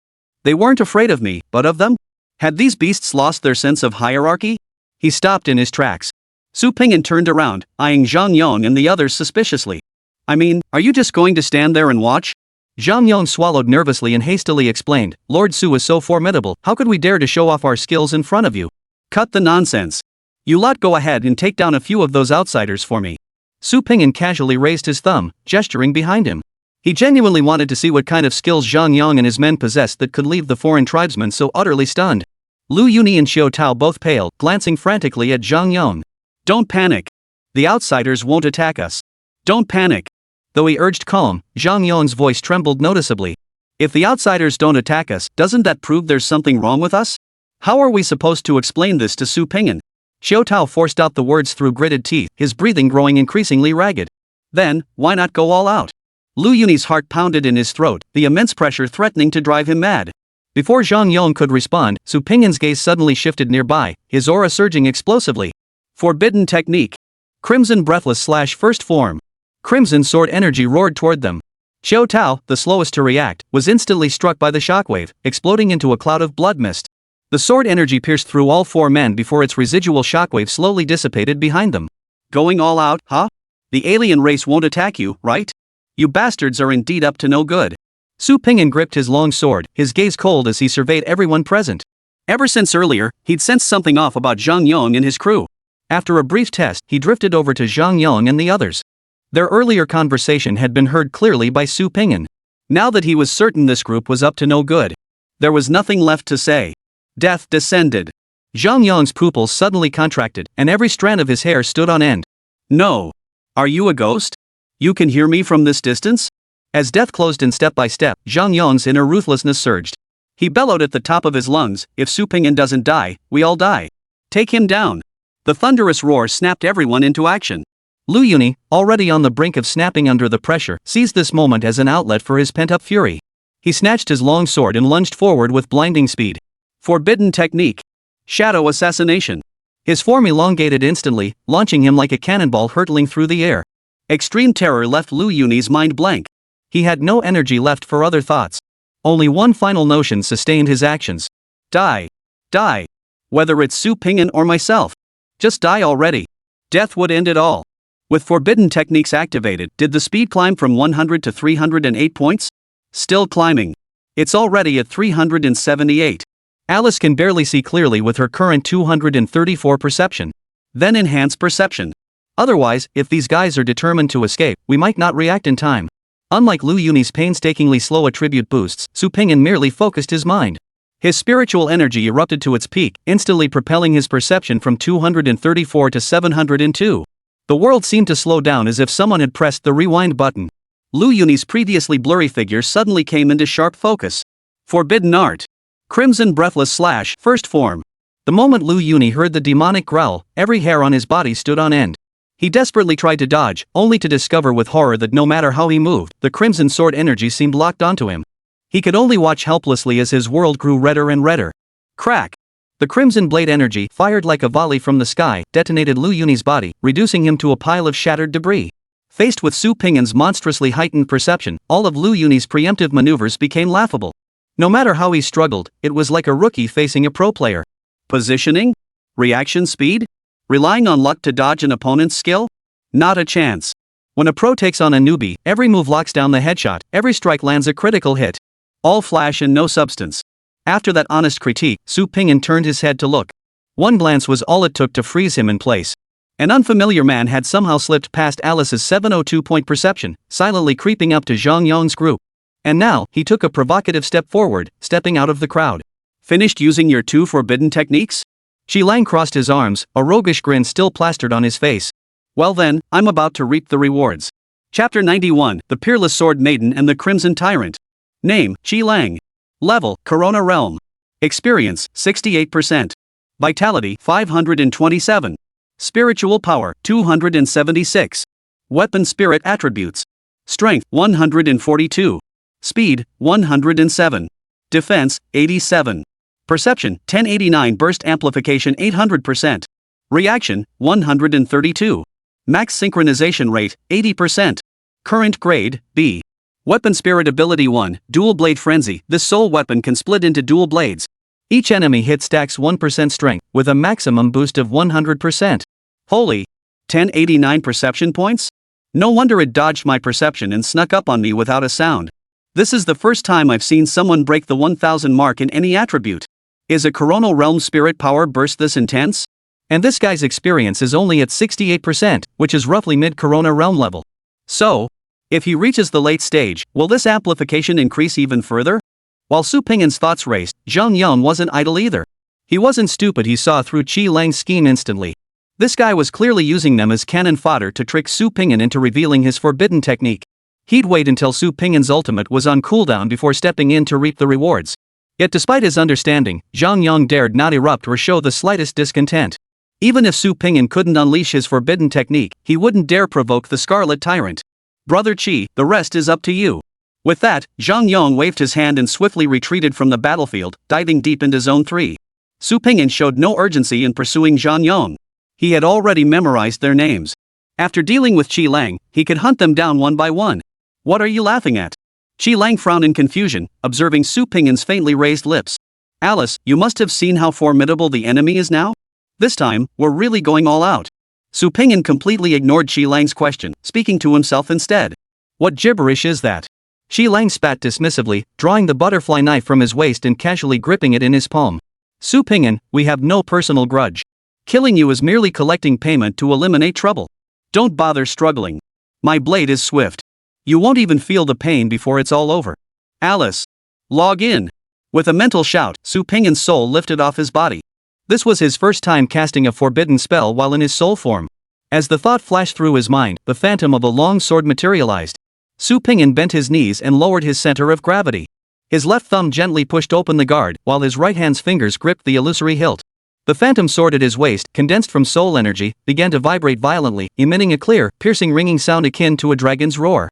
They weren't afraid of me, but of them? Had these beasts lost their sense of hierarchy? He stopped in his tracks. Su Ping'an turned around, eyeing Zhang Yong and the others suspiciously. I mean, are you just going to stand there and watch? Zhang Yong swallowed nervously and hastily explained, Lord Su is so formidable, how could we dare to show off our skills in front of you? Cut the nonsense. You lot go ahead and take down a few of those outsiders for me. Su Ping'an casually raised his thumb, gesturing behind him. He genuinely wanted to see what kind of skills Zhang Yong and his men possessed that could leave the foreign tribesmen so utterly stunned. Lu Yuni and Xiao Tao both paled, glancing frantically at Zhang Yong. Don't panic. The outsiders won't attack us. Don't panic. Though he urged calm, Zhang Yong's voice trembled noticeably. If the outsiders don't attack us, doesn't that prove there's something wrong with us? How are we supposed to explain this to Su Ping'an? Xiao Tao forced out the words through gritted teeth, his breathing growing increasingly ragged. Then, why not go all out? Lu Yuni's heart pounded in his throat, the immense pressure threatening to drive him mad. Before Zhang Yong could respond, Su Ping'an's gaze suddenly shifted nearby, his aura surging explosively. Forbidden technique. Crimson breathless / first form. Crimson sword energy roared toward them. Xiao Tao, the slowest to react, was instantly struck by the shockwave, exploding into a cloud of blood mist. The sword energy pierced through all four men before its residual shockwave slowly dissipated behind them. Going all out, huh? The alien race won't attack you, right? You bastards are indeed up to no good. Su Ping'an gripped his long sword, his gaze cold as he surveyed everyone present. Ever since earlier, he'd sensed something off about Zhang Yong and his crew. After a brief test, he drifted over to Zhang Yong and the others. Their earlier conversation had been heard clearly by Su Ping'an. Now that he was certain this group was up to no good, there was nothing left to say. Death descended. Zhang Yong's pupils suddenly contracted, and every strand of his hair stood on end. No. Are you a ghost? You can hear me from this distance? As death closed in step by step, Zhang Yong's inner ruthlessness surged. He bellowed at the top of his lungs, if Su Ping'an doesn't die, we all die. Take him down. The thunderous roar snapped everyone into action. Lu Yuni, already on the brink of snapping under the pressure, seized this moment as an outlet for his pent-up fury. He snatched his long sword and lunged forward with blinding speed. Forbidden technique. Shadow assassination. His form elongated instantly, launching him like a cannonball hurtling through the air. Extreme terror left Lu Yuni's mind blank. He had no energy left for other thoughts. Only one final notion sustained his actions. Die. Die. Whether it's Su Ping'an or myself. Just die already. Death would end it all. With forbidden techniques activated, did the speed climb from 100 to 308 points? Still climbing. It's already at 378. Alice can barely see clearly with her current 234 perception. Then enhance perception. Otherwise, if these guys are determined to escape, we might not react in time. Unlike Lu Yuni's painstakingly slow attribute boosts, Su Ping'an merely focused his mind. His spiritual energy erupted to its peak, instantly propelling his perception from 234 to 702. The world seemed to slow down as if someone had pressed the rewind button. Lu Yuni's previously blurry figure suddenly came into sharp focus. Forbidden art. Crimson breathless / first form. The moment Lu Yuni heard the demonic growl, every hair on his body stood on end. He desperately tried to dodge, only to discover with horror that no matter how he moved, the crimson sword energy seemed locked onto him. He could only watch helplessly as his world grew redder and redder. Crack! The crimson blade energy, fired like a volley from the sky, detonated Lu Yuni's body, reducing him to a pile of shattered debris. Faced with Su Ping'an's monstrously heightened perception, all of Lu Yuni's preemptive maneuvers became laughable. No matter how he struggled, it was like a rookie facing a pro player. Positioning? Reaction speed? Relying on luck to dodge an opponent's skill? Not a chance. When a pro takes on a newbie, every move locks down the headshot, every strike lands a critical hit. All flash and no substance. After that honest critique, Su Ping'an turned his head to look. One glance was all it took to freeze him in place. An unfamiliar man had somehow slipped past Alice's 702-point perception, silently creeping up to Zhang Yong's group. And now, he took a provocative step forward, stepping out of the crowd. Finished using your 2 forbidden techniques? Xi Lang crossed his arms, a roguish grin still plastered on his face. Well then, I'm about to reap the rewards. Chapter 91, The Peerless Sword Maiden and the Crimson Tyrant. Name, Xi Lang. Level, Corona Realm. Experience, 68%. Vitality, 527. Spiritual power, 276. Weapon spirit attributes. Strength, 142. Speed, 107. Defense, 87. Perception, 1089. Burst amplification, 800%. Reaction, 132. Max synchronization rate, 80%. Current grade, B. Weapon spirit ability 1, Dual Blade Frenzy. This soul weapon can split into dual blades. Each enemy hit stacks 1% strength, with a maximum boost of 100%. Holy! 1089 perception points? No wonder it dodged my perception and snuck up on me without a sound. This is the first time I've seen someone break the 1000 mark in any attribute. Is a coronal realm spirit power burst this intense? And this guy's experience is only at 68%, which is roughly mid-corona realm level. So, if he reaches the late stage, will this amplification increase even further? While Su Ping'an's thoughts raced, Zhang Yang wasn't idle either. He wasn't stupid. He saw through Xi Lang's scheme instantly. This guy was clearly using them as cannon fodder to trick Su Ping'an into revealing his forbidden technique. He'd wait until Su Ping'an's ultimate was on cooldown before stepping in to reap the rewards. Yet despite his understanding, Zhang Yang dared not erupt or show the slightest discontent. Even if Su Ping'an couldn't unleash his forbidden technique, he wouldn't dare provoke the Scarlet Tyrant. Brother Qi, the rest is up to you. With that, Zhang Yang waved his hand and swiftly retreated from the battlefield, diving deep into Zone 3. Su Ping'an showed no urgency in pursuing Zhang Yang. He had already memorized their names. After dealing with Xi Lang, he could hunt them down one by one. What are you laughing at? Xi Lang frowned in confusion, observing Su Ping'an's faintly raised lips. Alice, you must have seen how formidable the enemy is now? This time, we're really going all out. Su Ping'an completely ignored Xi Lang's question, speaking to himself instead. What gibberish is that? Xi Lang spat dismissively, drawing the butterfly knife from his waist and casually gripping it in his palm. Su Ping'an, we have no personal grudge. Killing you is merely collecting payment to eliminate trouble. Don't bother struggling. My blade is swift. You won't even feel the pain before it's all over. Alice. Log in. With a mental shout, Su Ping'an's soul lifted off his body. This was his first time casting a forbidden spell while in his soul form. As the thought flashed through his mind, the phantom of a long sword materialized. Su Ping'an bent his knees and lowered his center of gravity. His left thumb gently pushed open the guard, while his right hand's fingers gripped the illusory hilt. The phantom sword at his waist, condensed from soul energy, began to vibrate violently, emitting a clear, piercing ringing sound akin to a dragon's roar.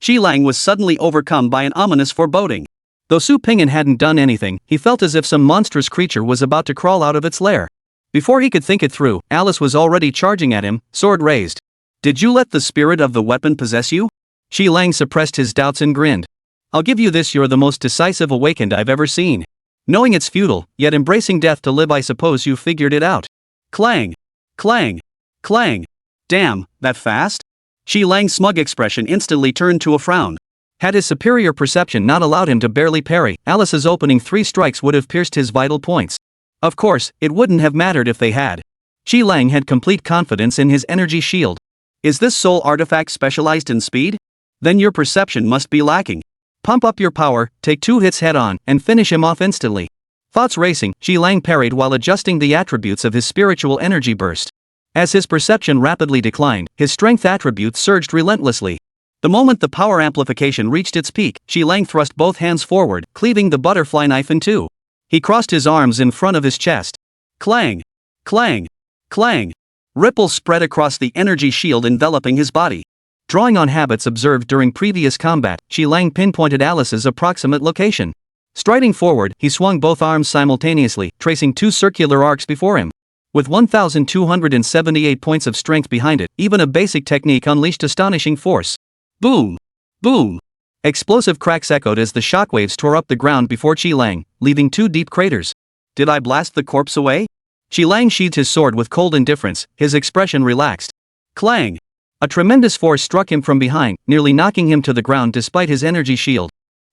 Xi Lang was suddenly overcome by an ominous foreboding. Though Su Ping'an hadn't done anything, he felt as if some monstrous creature was about to crawl out of its lair. Before he could think it through, Alice was already charging at him, sword raised. Did you let the spirit of the weapon possess you? Xi Lang suppressed his doubts and grinned. I'll give you this, you're the most decisive awakened I've ever seen. Knowing it's futile, yet embracing death to live, I suppose you figured it out. Clang! Clang! Clang! Damn, that fast? Xi Lang's smug expression instantly turned to a frown. Had his superior perception not allowed him to barely parry, Alice's opening 3 strikes would have pierced his vital points. Of course, it wouldn't have mattered if they had. Xi Lang had complete confidence in his energy shield. Is this soul artifact specialized in speed? Then your perception must be lacking. Pump up your power, take 2 hits head-on, and finish him off instantly. Thoughts racing, Xi Lang parried while adjusting the attributes of his spiritual energy burst. As his perception rapidly declined, his strength attributes surged relentlessly. The moment the power amplification reached its peak, Xi Lang thrust both hands forward, cleaving the butterfly knife in 2. He crossed his arms in front of his chest. Clang! Clang! Clang! Ripples spread across the energy shield enveloping his body. Drawing on habits observed during previous combat, Xi Lang pinpointed Alice's approximate location. Striding forward, he swung both arms simultaneously, tracing 2 circular arcs before him. With 1,278 points of strength behind it, even a basic technique unleashed astonishing force. Boom! Boom! Explosive cracks echoed as the shockwaves tore up the ground before Xi Lang, leaving 2 deep craters. Did I blast the corpse away? Xi Lang sheathed his sword with cold indifference, his expression relaxed. Clang! A tremendous force struck him from behind, nearly knocking him to the ground despite his energy shield.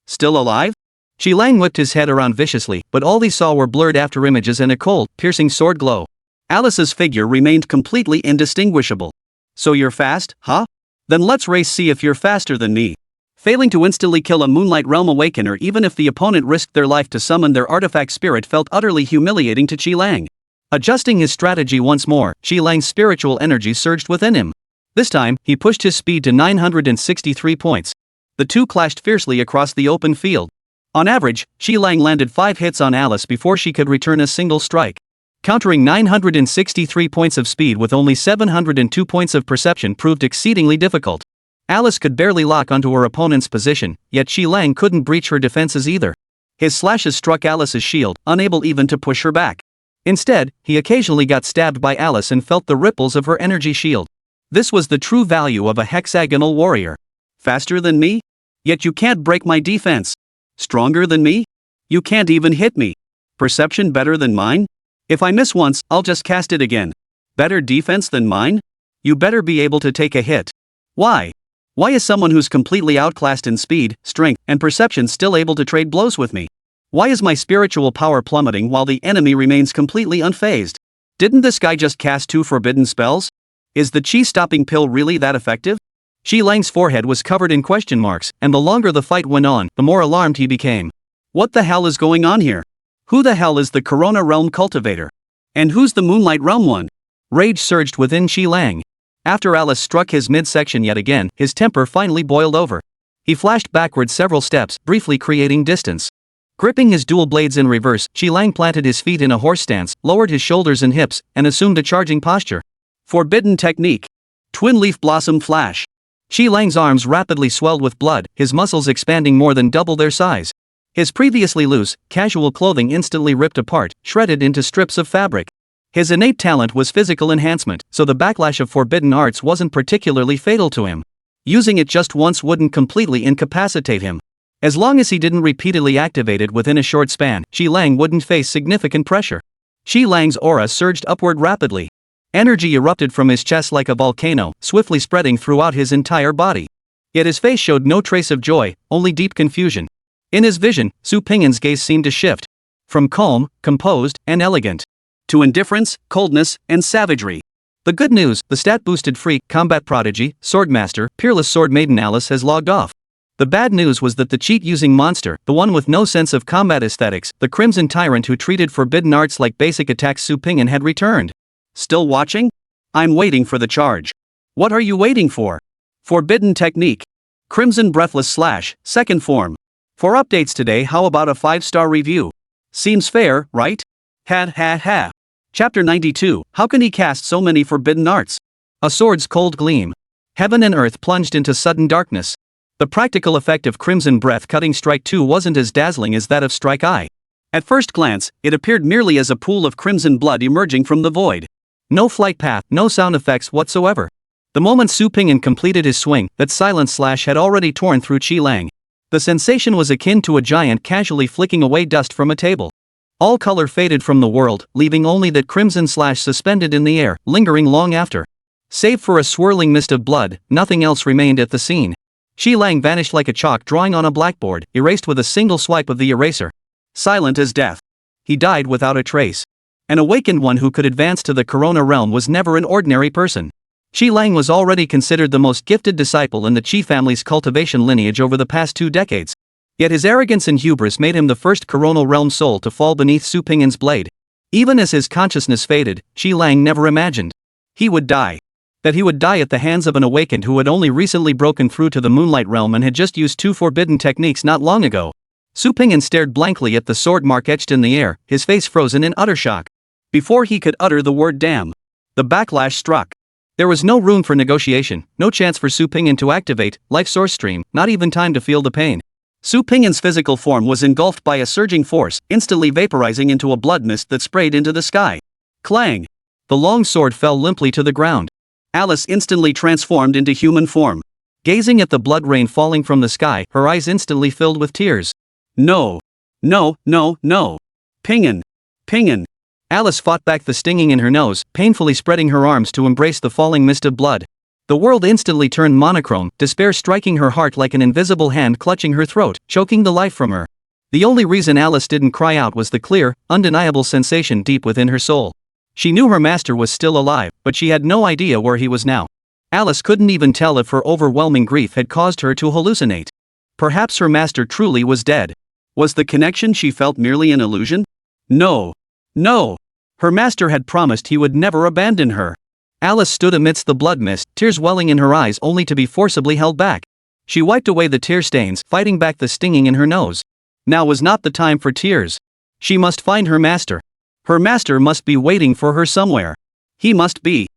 Still alive? Xi Lang whipped his head around viciously, but all he saw were blurred afterimages and a cold, piercing sword glow. Alice's figure remained completely indistinguishable. So you're fast, huh? Then let's race see if you're faster than me. Failing to instantly kill a Moonlight Realm Awakener even if the opponent risked their life to summon their artifact spirit felt utterly humiliating to Qi Lang. Adjusting his strategy once more, Qi Lang's spiritual energy surged within him. This time, he pushed his speed to 963 points. The two clashed fiercely across the open field. On average, Qi Lang landed 5 hits on Alice before she could return a single strike. Countering 963 points of speed with only 702 points of perception proved exceedingly difficult. Alice could barely lock onto her opponent's position, yet Qi Lang couldn't breach her defenses either. His slashes struck Alice's shield, unable even to push her back. Instead, he occasionally got stabbed by Alice and felt the ripples of her energy shield. This was the true value of a hexagonal warrior. Faster than me? Yet you can't break my defense. Stronger than me? You can't even hit me. Perception better than mine? If I miss once, I'll just cast it again. Better defense than mine? You better be able to take a hit. Why? Why is someone who's completely outclassed in speed, strength, and perception still able to trade blows with me? Why is my spiritual power plummeting while the enemy remains completely unfazed? Didn't this guy just cast 2 forbidden spells? Is the chi-stopping pill really that effective? Qi Lang's forehead was covered in question marks, and the longer the fight went on, the more alarmed he became. What the hell is going on here? Who the hell is the Corona Realm cultivator? And who's the Moonlight Realm one? Rage surged within Qi Lang. After Alice struck his midsection yet again, his temper finally boiled over. He flashed backward several steps, briefly creating distance. Gripping his dual blades in reverse, Qi Lang planted his feet in a horse stance, lowered his shoulders and hips, and assumed a charging posture. Forbidden technique. Twin Leaf Blossom Flash. Qi Lang's arms rapidly swelled with blood, his muscles expanding more than double their size. His previously loose, casual clothing instantly ripped apart, shredded into strips of fabric. His innate talent was physical enhancement, so the backlash of forbidden arts wasn't particularly fatal to him. Using it just once wouldn't completely incapacitate him. As long as he didn't repeatedly activate it within a short span, Qi Lang wouldn't face significant pressure. Qi Lang's aura surged upward rapidly. Energy erupted from his chest like a volcano, swiftly spreading throughout his entire body. Yet his face showed no trace of joy, only deep confusion. In his vision, Su Ping'an's gaze seemed to shift. From calm, composed, and elegant, to indifference, coldness, and savagery. The good news, the stat-boosted freak, combat prodigy, swordmaster, peerless sword maiden Alice has logged off. The bad news was that the cheat-using monster, the one with no sense of combat aesthetics, the crimson tyrant who treated forbidden arts like basic attacks Su Ping'an had returned. Still watching? I'm waiting for the charge. What are you waiting for? Forbidden technique. Crimson Breathless Slash, second form. For updates today, how about a 5-star review? Seems fair, right? Ha ha ha. Chapter 92, how can he cast so many forbidden arts? A sword's cold gleam. Heaven and earth plunged into sudden darkness. The practical effect of Crimson Breath cutting Strike 2 wasn't as dazzling as that of Strike I. At first glance, it appeared merely as a pool of crimson blood emerging from the void. No flight path, no sound effects whatsoever. The moment Su Ping'an completed his swing, that silent slash had already torn through Qi Lang. The sensation was akin to a giant casually flicking away dust from a table. All color faded from the world, leaving only that crimson slash suspended in the air, lingering long after. Save for a swirling mist of blood, nothing else remained at the scene. Qi Lang vanished like a chalk drawing on a blackboard, erased with a single swipe of the eraser. Silent as death. He died without a trace. An awakened one who could advance to the Corona realm was never an ordinary person. Qi Lang was already considered the most gifted disciple in the Qi family's cultivation lineage over the past 2 decades. Yet his arrogance and hubris made him the first coronal realm soul to fall beneath Su Ping'an's blade. Even as his consciousness faded, Qi Lang never imagined he would die. That he would die at the hands of an awakened who had only recently broken through to the Moonlight realm and had just used 2 forbidden techniques not long ago. Su Ping'an stared blankly at the sword mark etched in the air, his face frozen in utter shock. Before he could utter the word damn, the backlash struck. There was no room for negotiation, no chance for Su Ping'an to activate life source stream, not even time to feel the pain. Su Ping'an's physical form was engulfed by a surging force, instantly vaporizing into a blood mist that sprayed into the sky. Clang! The long sword fell limply to the ground. Alice instantly transformed into human form. Gazing at the blood rain falling from the sky, her eyes instantly filled with tears. No! No, no, no! Ping'an! Ping'an! Alice fought back the stinging in her nose, painfully spreading her arms to embrace the falling mist of blood. The world instantly turned monochrome, despair striking her heart like an invisible hand clutching her throat, choking the life from her. The only reason Alice didn't cry out was the clear, undeniable sensation deep within her soul. She knew her master was still alive, but she had no idea where he was now. Alice couldn't even tell if her overwhelming grief had caused her to hallucinate. Perhaps her master truly was dead. Was the connection she felt merely an illusion? No. No. Her master had promised he would never abandon her. Alice stood amidst the blood mist, tears welling in her eyes only to be forcibly held back. She wiped away the tear stains, fighting back the stinging in her nose. Now was not the time for tears. She must find her master. Her master must be waiting for her somewhere. He must be.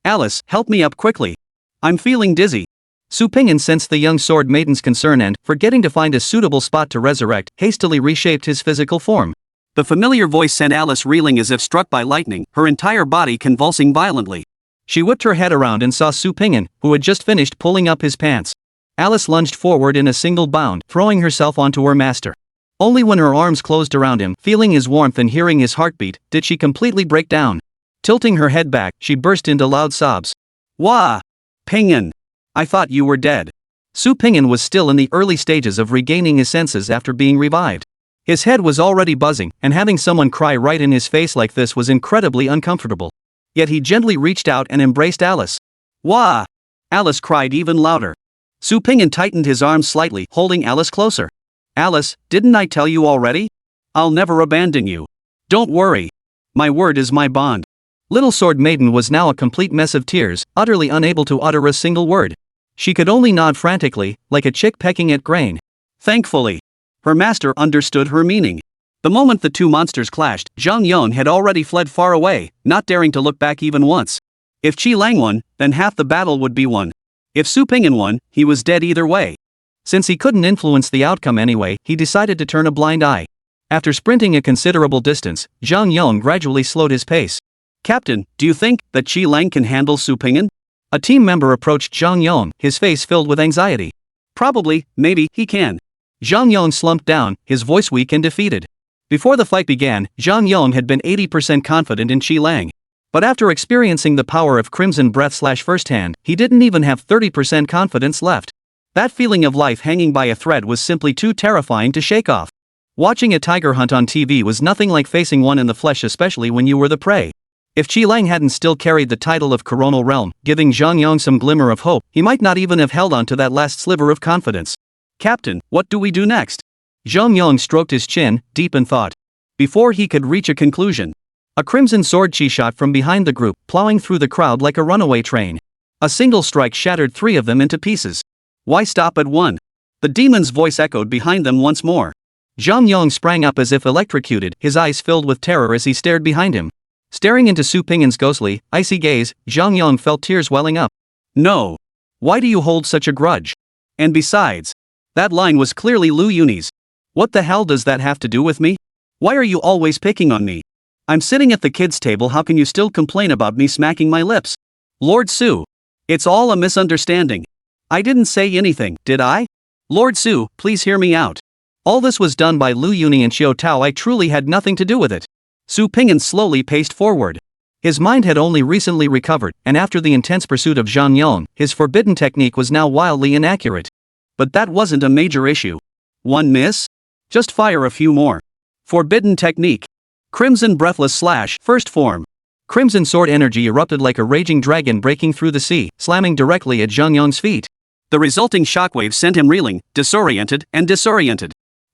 Alice, help me up quickly. I'm feeling dizzy. Su Pingyan sensed the young sword maiden's concern and, forgetting to find a suitable spot to resurrect, hastily reshaped his physical form. The familiar voice sent Alice reeling as if struck by lightning, her entire body convulsing violently. She whipped her head around and saw Su Pingyan, who had just finished pulling up his pants. Alice lunged forward in a single bound, throwing herself onto her master. Only when her arms closed around him, feeling his warmth and hearing his heartbeat, did she completely break down. Tilting her head back, she burst into loud sobs. Wah! Pingyan! I thought you were dead. Su Pingyan was still in the early stages of regaining his senses after being revived. His head was already buzzing, and having someone cry right in his face like this was incredibly uncomfortable. Yet he gently reached out and embraced Alice. Wah! Alice cried even louder. Su Pingyan tightened his arms slightly, holding Alice closer. Alice, didn't I tell you already? I'll never abandon you. Don't worry. My word is my bond. Little Sword Maiden was now a complete mess of tears, utterly unable to utter a single word. She could only nod frantically, like a chick pecking at grain. Thankfully, her master understood her meaning. The moment the two monsters clashed, Zhang Yong had already fled far away, not daring to look back even once. If Qi Lang won, then half the battle would be won. If Su Pingyan won, he was dead either way. Since he couldn't influence the outcome anyway, he decided to turn a blind eye. After sprinting a considerable distance, Zhang Yong gradually slowed his pace. Captain, do you think that Qi Lang can handle Su Pingyan? A team member approached Zhang Yong, his face filled with anxiety. Probably, maybe, he can. Zhang Yong slumped down, his voice weak and defeated. Before the fight began, Zhang Yong had been 80% confident in Qi Lang. But after experiencing the power of Crimson Breath / firsthand, he didn't even have 30% confidence left. That feeling of life hanging by a thread was simply too terrifying to shake off. Watching a tiger hunt on TV was nothing like facing one in the flesh, especially when you were the prey. If Qi Lang hadn't still carried the title of Coronal Realm, giving Zhang Yong some glimmer of hope, he might not even have held on to that last sliver of confidence. Captain, what do we do next? Zhang Yong stroked his chin, deep in thought. Before he could reach a conclusion, a crimson sword chi shot from behind the group, plowing through the crowd like a runaway train. A single strike shattered 3 of them into pieces. Why stop at 1? The demon's voice echoed behind them once more. Zhang Yong sprang up as if electrocuted, his eyes filled with terror as he stared behind him. Staring into Su Pingyan's ghostly, icy gaze, Zhang Yong felt tears welling up. No. Why do you hold such a grudge? And besides, that line was clearly Lu Yunyi's. What the hell does that have to do with me? Why are you always picking on me? I'm sitting at the kids' table, how can you still complain about me smacking my lips? Lord Su. It's all a misunderstanding. I didn't say anything, did I? Lord Su, please hear me out. All this was done by Lu Yunyi and Xiao Tao, I truly had nothing to do with it. Su Pingyan slowly paced forward. His mind had only recently recovered, and after the intense pursuit of Zhang Yong, his forbidden technique was now wildly inaccurate. But that wasn't a major issue. One miss? Just fire a few more. Forbidden technique. Crimson Breathless / first form. Crimson sword energy erupted like a raging dragon breaking through the sea, slamming directly at Zhang Yong's feet. The resulting shockwave sent him reeling, disoriented.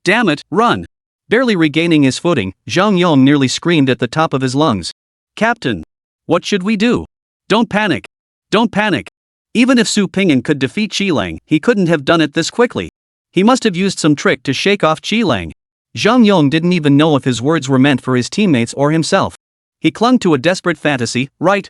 Damn it, run! Barely regaining his footing, Zhang Yong nearly screamed at the top of his lungs. Captain! What should we do? Don't panic! Don't panic! Even if Su Pingyan could defeat Qi Lang, he couldn't have done it this quickly. He must have used some trick to shake off Qi Lang. Zhang Yong didn't even know if his words were meant for his teammates or himself. He clung to a desperate fantasy, right.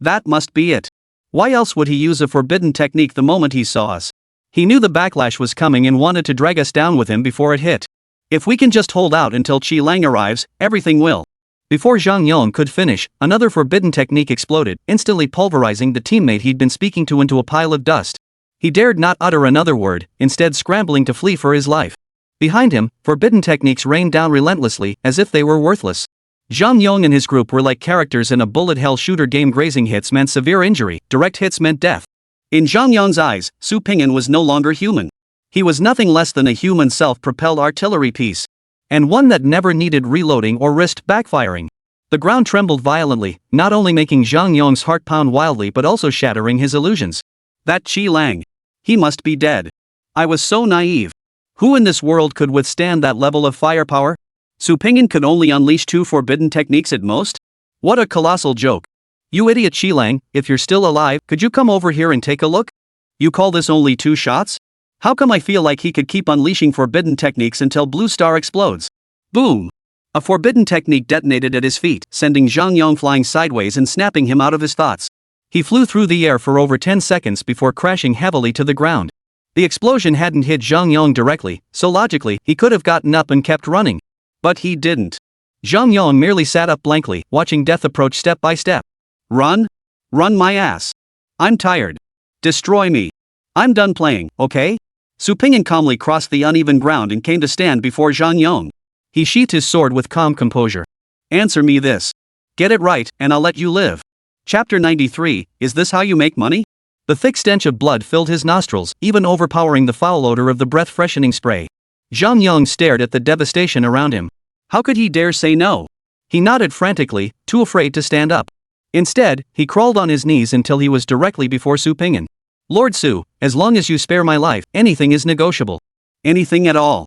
That must be it. Why else would he use a forbidden technique the moment he saw us? He knew the backlash was coming and wanted to drag us down with him before it hit. If we can just hold out until Qi Lang arrives, everything will. Before Zhang Yong could finish, another forbidden technique exploded, instantly pulverizing the teammate he'd been speaking to into a pile of dust. He dared not utter another word, instead scrambling to flee for his life. Behind him, forbidden techniques rained down relentlessly, as if they were worthless. Zhang Yong and his group were like characters in a bullet hell shooter game. Grazing hits meant severe injury, direct hits meant death. In Zhang Yong's eyes, Su Pingyan was no longer human. He was nothing less than a human self-propelled artillery piece. And one that never needed reloading or risked backfiring. The ground trembled violently, not only making Zhang Yong's heart pound wildly but also shattering his illusions. That Qi Lang. He must be dead. I was so naive. Who in this world could withstand that level of firepower? Su Pingyan could only unleash 2 forbidden techniques at most? What a colossal joke. You idiot Qi Lang, if you're still alive, could you come over here and take a look? You call this only 2 shots? How come I feel like he could keep unleashing forbidden techniques until Blue Star explodes? Boom! A forbidden technique detonated at his feet, sending Zhang Yong flying sideways and snapping him out of his thoughts. He flew through the air for over 10 seconds before crashing heavily to the ground. The explosion hadn't hit Zhang Yong directly, so logically, he could have gotten up and kept running. But he didn't. Zhang Yong merely sat up blankly, watching death approach step by step. Run? Run my ass. I'm tired. Destroy me. I'm done playing, okay? Su Pingyan calmly crossed the uneven ground and came to stand before Zhang Yong. He sheathed his sword with calm composure. Answer me this. Get it right, and I'll let you live. Chapter 93, Is This How You Make Money? The thick stench of blood filled his nostrils, even overpowering the foul odor of the breath-freshening spray. Zhang Yong stared at the devastation around him. How could he dare say no? He nodded frantically, too afraid to stand up. Instead, he crawled on his knees until he was directly before Su Pingyan. Lord Su, as long as you spare my life, anything is negotiable. Anything at all.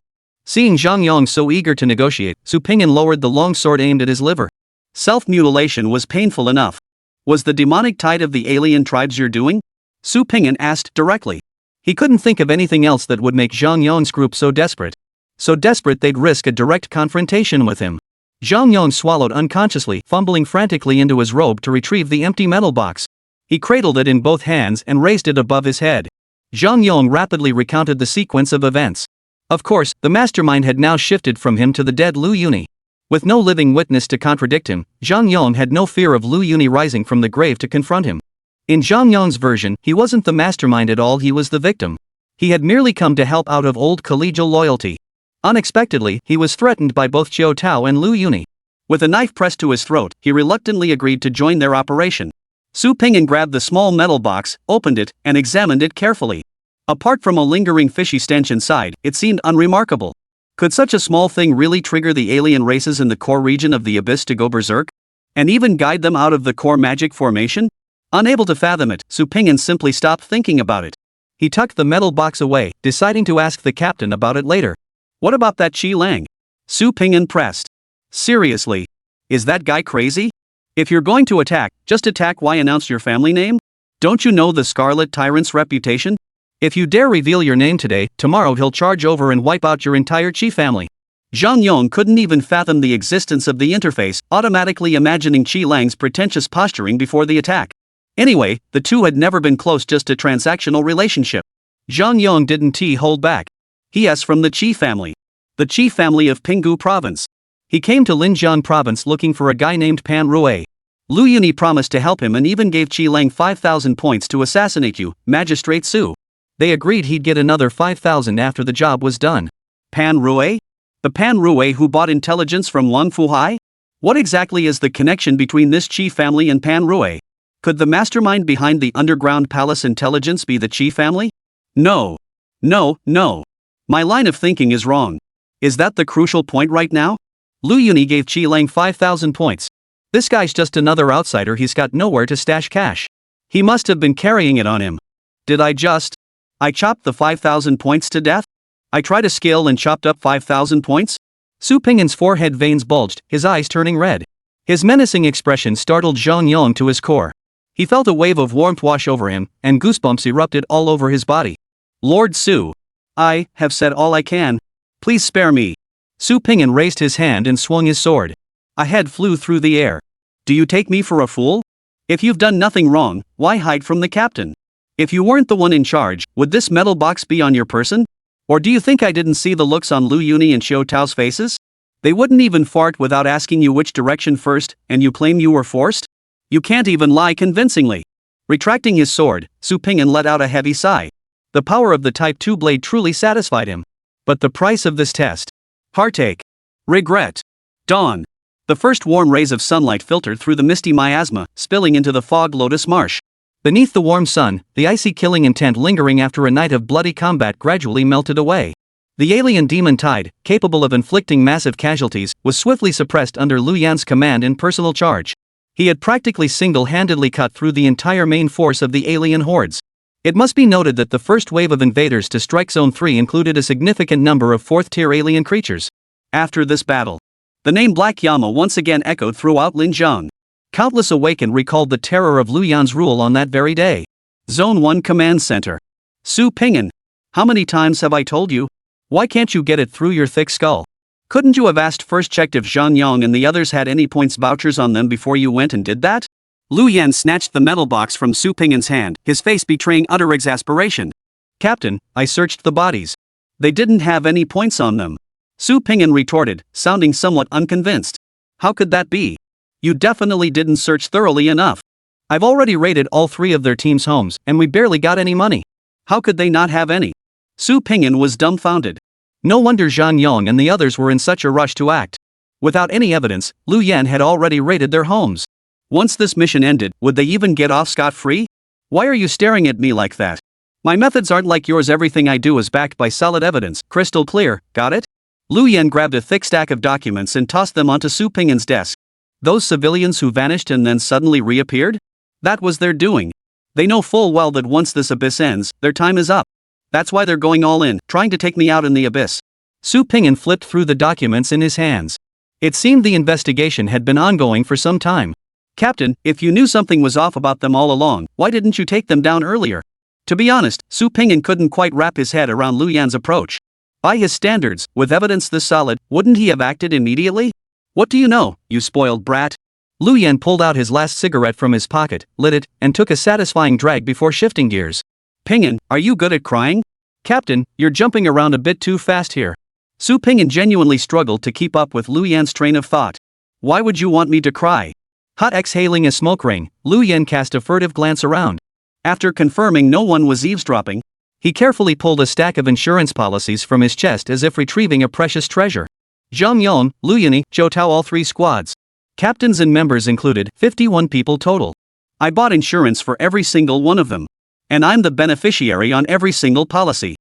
Seeing Zhang Yong so eager to negotiate, Su Pingyan lowered the long sword aimed at his liver. Self-mutilation was painful enough. Was the demonic tide of the alien tribes your doing? Su Pingyan asked directly. He couldn't think of anything else that would make Zhang Yong's group so desperate. So desperate they'd risk a direct confrontation with him. Zhang Yong swallowed unconsciously, fumbling frantically into his robe to retrieve the empty metal box. He cradled it in both hands and raised it above his head. Zhang Yong rapidly recounted the sequence of events. Of course, the mastermind had now shifted from him to the dead Lu Yuni. With no living witness to contradict him, Zhang Yong had no fear of Lu Yuni rising from the grave to confront him. In Zhang Yong's version, he wasn't the mastermind at all, he was the victim. He had merely come to help out of old collegial loyalty. Unexpectedly, he was threatened by both Qiu Tao and Lu Yuni. With a knife pressed to his throat, he reluctantly agreed to join their operation. Su Pingyan grabbed the small metal box, opened it, and examined it carefully. Apart from a lingering fishy stench inside, it seemed unremarkable. Could such a small thing really trigger the alien races in the core region of the Abyss to go berserk? And even guide them out of the core magic formation? Unable to fathom it, Su Pingyan simply stopped thinking about it. He tucked the metal box away, deciding to ask the captain about it later. What about that Qi Lang? Su Pingyan pressed. Seriously? Is that guy crazy? If you're going to attack, just attack. Why announce your family name? Don't you know the Scarlet Tyrant's reputation? If you dare reveal your name today, tomorrow he'll charge over and wipe out your entire Qi family. Zhang Yong couldn't even fathom the existence of the interface, automatically imagining Qi Lang's pretentious posturing before the attack. Anyway, the two had never been close, just a transactional relationship. Zhang Yong didn't hold back. He from the Qi family. The Qi family of Pinggu province. He came to Linjian province looking for a guy named Pan Rue. Lu Yuni promised to help him and even gave Qi Lang 5,000 points to assassinate you, Magistrate Su. They agreed he'd get another 5,000 after the job was done. Pan Rue? The Pan Rue who bought intelligence from Wang Fuhai? What exactly is the connection between this Qi family and Pan Rue? Could the mastermind behind the underground palace intelligence be the Qi family? No. No. My line of thinking is wrong. Is that the crucial point right now? Lu Yuni gave Qi Lang 5,000 points. This guy's just another outsider, he's got nowhere to stash cash. He must have been carrying it on him. Did I chopped the 5,000 points to death? I tried a skill and chopped up 5,000 points? Su Pingyan's forehead veins bulged, his eyes turning red. His menacing expression startled Zhang Yong to his core. He felt a wave of warmth wash over him, and goosebumps erupted all over his body. Lord Su. I have said all I can. Please spare me. Su Pingyan raised his hand and swung his sword. A head flew through the air. Do you take me for a fool? If you've done nothing wrong, why hide from the captain? If you weren't the one in charge, would this metal box be on your person? Or do you think I didn't see the looks on Lu Yuni and Qiu Tao's faces? They wouldn't even fart without asking you which direction first, and you claim you were forced? You can't even lie convincingly. Retracting his sword, Su Pingyan let out a heavy sigh. The power of the Type 2 blade truly satisfied him. But the price of this test? Heartache. Regret. Dawn. The first warm rays of sunlight filtered through the misty miasma, spilling into the fog lotus marsh. Beneath the warm sun, the icy killing intent lingering after a night of bloody combat gradually melted away. The alien demon tide, capable of inflicting massive casualties, was swiftly suppressed under Lu Yan's command and personal charge. He had practically single-handedly cut through the entire main force of the alien hordes. It must be noted that the first wave of invaders to strike Zone 3 included a significant number of 4th-tier alien creatures. After this battle, the name Black Yama once again echoed throughout Linjiang. Countless Awakened recalled the terror of Lu Yan's rule on that very day. Zone 1 Command Center. Su Ping'an. How many times have I told you? Why can't you get it through your thick skull? Couldn't you have asked first checked if Zhang Yong and the others had any points vouchers on them before you went and did that? Lu Yan snatched the metal box from Su Ping'an's hand, his face betraying utter exasperation. Captain, I searched the bodies. They didn't have any points on them. Su Ping'an retorted, sounding somewhat unconvinced. How could that be? You definitely didn't search thoroughly enough. I've already raided all 3 of their team's homes, and we barely got any money. How could they not have any? Su Ping'an was dumbfounded. No wonder Zhang Yong and the others were in such a rush to act. Without any evidence, Lu Yan had already raided their homes. Once this mission ended, would they even get off scot-free? Why are you staring at me like that? My methods aren't like yours. Everything I do is backed by solid evidence, crystal clear, got it? Lu Yan grabbed a thick stack of documents and tossed them onto Su Ping'an's desk. Those civilians who vanished and then suddenly reappeared? That was their doing. They know full well that once this abyss ends, their time is up. That's why they're going all in, trying to take me out in the abyss. Su Ping'an flipped through the documents in his hands. It seemed the investigation had been ongoing for some time. Captain, if you knew something was off about them all along, why didn't you take them down earlier? To be honest, Su Ping'an couldn't quite wrap his head around Lu Yan's approach. By his standards, with evidence this solid, wouldn't he have acted immediately? What do you know, you spoiled brat? Lu Yan pulled out his last cigarette from his pocket, lit it, and took a satisfying drag before shifting gears. Ping'an, are you good at crying? Captain, you're jumping around a bit too fast here. Su Ping'an genuinely struggled to keep up with Lu Yan's train of thought. Why would you want me to cry? Hot exhaling a smoke ring, Lu Yan cast a furtive glance around. After confirming no one was eavesdropping, he carefully pulled a stack of insurance policies from his chest as if retrieving a precious treasure. Zhang Yon, Lu Yunyi, Zhou Tao, all 3 squads. Captains and members included, 51 people total. I bought insurance for every single one of them. And I'm the beneficiary on every single policy.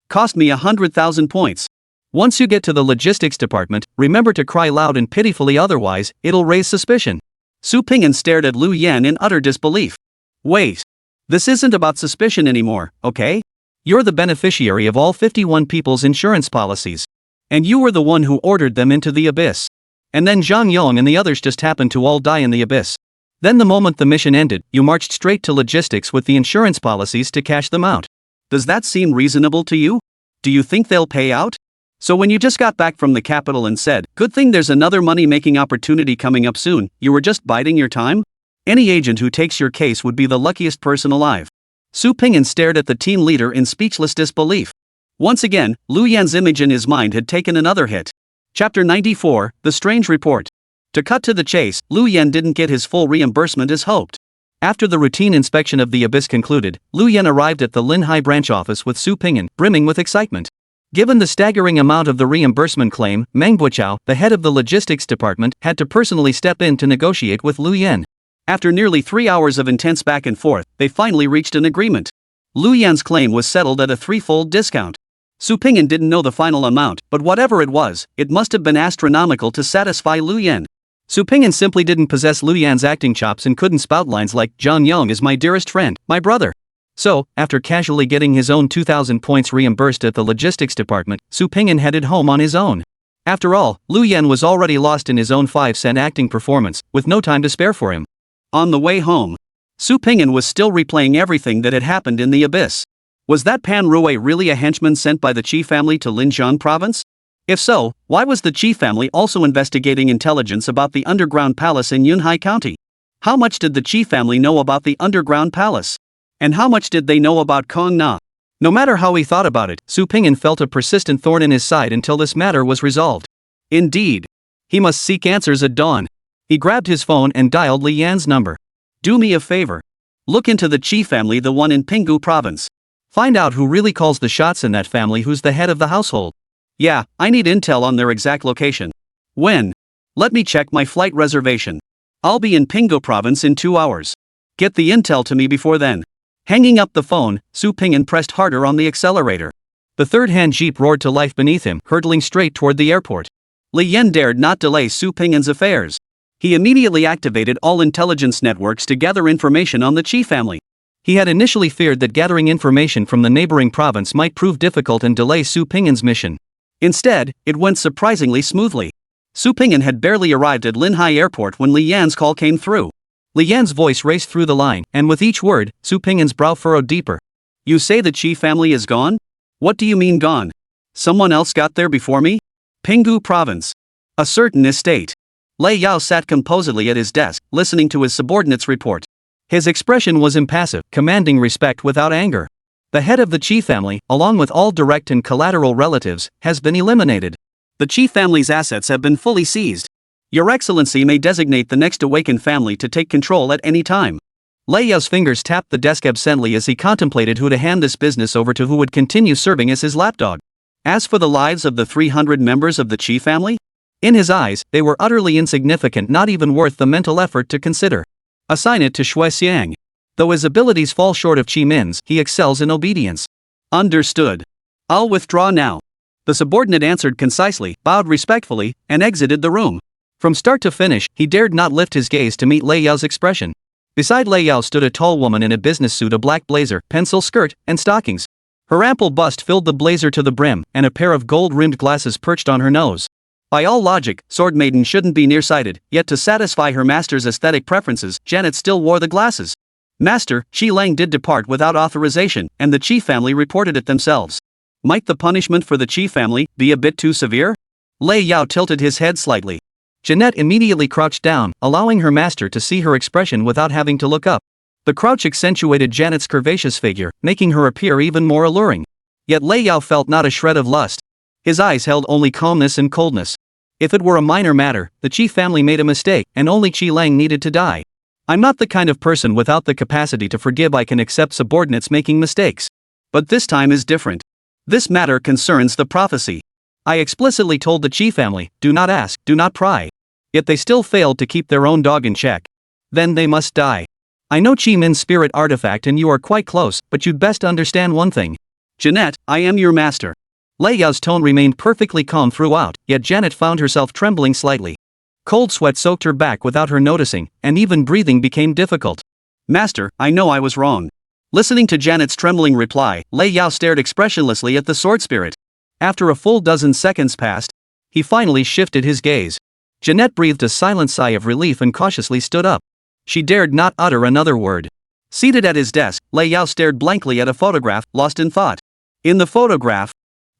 Cost me 100,000 points. Once you get to the logistics department, remember to cry loud and pitifully, otherwise, it'll raise suspicion. Su Ping'an stared at Lu Yan in utter disbelief. Wait. This isn't about suspicion anymore, okay? You're the beneficiary of all 51 people's insurance policies. And you were the one who ordered them into the abyss. And then Zhang Yong and the others just happened to all die in the abyss. Then the moment the mission ended, you marched straight to logistics with the insurance policies to cash them out. Does that seem reasonable to you? Do you think they'll pay out? So when you just got back from the capital and said, good thing there's another money-making opportunity coming up soon, you were just biding your time? Any agent who takes your case would be the luckiest person alive. Su Ping'an stared at the team leader in speechless disbelief. Once again, Lu Yan's image in his mind had taken another hit. Chapter 94, The Strange Report. To cut to the chase, Lu Yan didn't get his full reimbursement as hoped. After the routine inspection of the abyss concluded, Lu Yan arrived at the Linhai branch office with Su Ping'an, brimming with excitement. Given the staggering amount of the reimbursement claim, Meng Buqiao, the head of the logistics department, had to personally step in to negotiate with Lu Yan. After nearly 3 hours of intense back and forth, they finally reached an agreement. Lu Yan's claim was settled at a 3-fold discount. Su Ping'an didn't know the final amount, but whatever it was, it must have been astronomical to satisfy Lu Yan. Su Ping'an simply didn't possess Lu Yan's acting chops and couldn't spout lines like, Zhang Yong is my dearest friend, my brother. So, after casually getting his own 2,000 points reimbursed at the logistics department, Su Ping'an headed home on his own. After all, Lu Yan was already lost in his own 5-cent acting performance, with no time to spare for him. On the way home, Su Ping'an was still replaying everything that had happened in the abyss. Was that Pan Rui really a henchman sent by the Qi family to Linjiang province? If so, why was the Qi family also investigating intelligence about the underground palace in Yunhai County? How much did the Qi family know about the underground palace? And how much did they know about Kong Na? No matter how he thought about it, Su Ping'an felt a persistent thorn in his side until this matter was resolved. Indeed. He must seek answers at dawn. He grabbed his phone and dialed Li Yan's number. Do me a favor. Look into the Qi family, the one in Pinggu province. Find out who really calls the shots in that family, who's the head of the household. Yeah, I need intel on their exact location. When? Let me check my flight reservation. I'll be in Pinggu province in 2 hours. Get the intel to me before then. Hanging up the phone, Su Ping'an pressed harder on the accelerator. The third-hand jeep roared to life beneath him, hurtling straight toward the airport. Li Yan dared not delay Su Ping'an's affairs. He immediately activated all intelligence networks to gather information on the Qi family. He had initially feared that gathering information from the neighboring province might prove difficult and delay Su Ping'an's mission. Instead, it went surprisingly smoothly. Su Ping'an had barely arrived at Linhai Airport when Li Yan's call came through. Li Yan's voice raced through the line, and with each word, Su Ping'an's brow furrowed deeper. "You say the Qi family is gone? What do you mean gone? Someone else got there before me? Pinggu Province. A certain estate." Lei Yao sat composedly at his desk, listening to his subordinate's report. His expression was impassive, commanding respect without anger. The head of the Qi family, along with all direct and collateral relatives, has been eliminated. The Qi family's assets have been fully seized. Your Excellency may designate the next awakened family to take control at any time. Lei Yao's fingers tapped the desk absently as he contemplated who to hand this business over to who would continue serving as his lapdog. As for the lives of the 300 members of the Qi family? In his eyes, they were utterly insignificant, not even worth the mental effort to consider. Assign it to Shui Xiang. Though his abilities fall short of Qi Min's, he excels in obedience. Understood. I'll withdraw now. The subordinate answered concisely, bowed respectfully, and exited the room. From start to finish, he dared not lift his gaze to meet Lei Yao's expression. Beside Lei Yao stood a tall woman in a business suit, a black blazer, pencil skirt, and stockings. Her ample bust filled the blazer to the brim, and a pair of gold-rimmed glasses perched on her nose. By all logic, Sword Maiden shouldn't be nearsighted, yet to satisfy her master's aesthetic preferences, Janet still wore the glasses. Master, Qi Lang did depart without authorization, and the Qi family reported it themselves. Might the punishment for the Qi family be a bit too severe? Lei Yao tilted his head slightly. Jeanette immediately crouched down, allowing her master to see her expression without having to look up. The crouch accentuated Janet's curvaceous figure, making her appear even more alluring. Yet Lei Yao felt not a shred of lust. His eyes held only calmness and coldness. If it were a minor matter, the Qi family made a mistake, and only Qi Lang needed to die. I'm not the kind of person without the capacity to forgive. I can accept subordinates making mistakes. But this time is different. This matter concerns the prophecy. I explicitly told the Qi family, do not ask, do not pry. Yet they still failed to keep their own dog in check. Then they must die. I know Qi Min's spirit artifact and you are quite close, but you'd best understand one thing. Jeanette, I am your master. Lei Yao's tone remained perfectly calm throughout, yet Janet found herself trembling slightly. Cold sweat soaked her back without her noticing, and even breathing became difficult. Master, I know I was wrong. Listening to Janet's trembling reply, Lei Yao stared expressionlessly at the sword spirit. After a full dozen seconds passed, he finally shifted his gaze. Jeanette breathed a silent sigh of relief and cautiously stood up. She dared not utter another word. Seated at his desk, Lei Yao stared blankly at a photograph, lost in thought. In the photograph,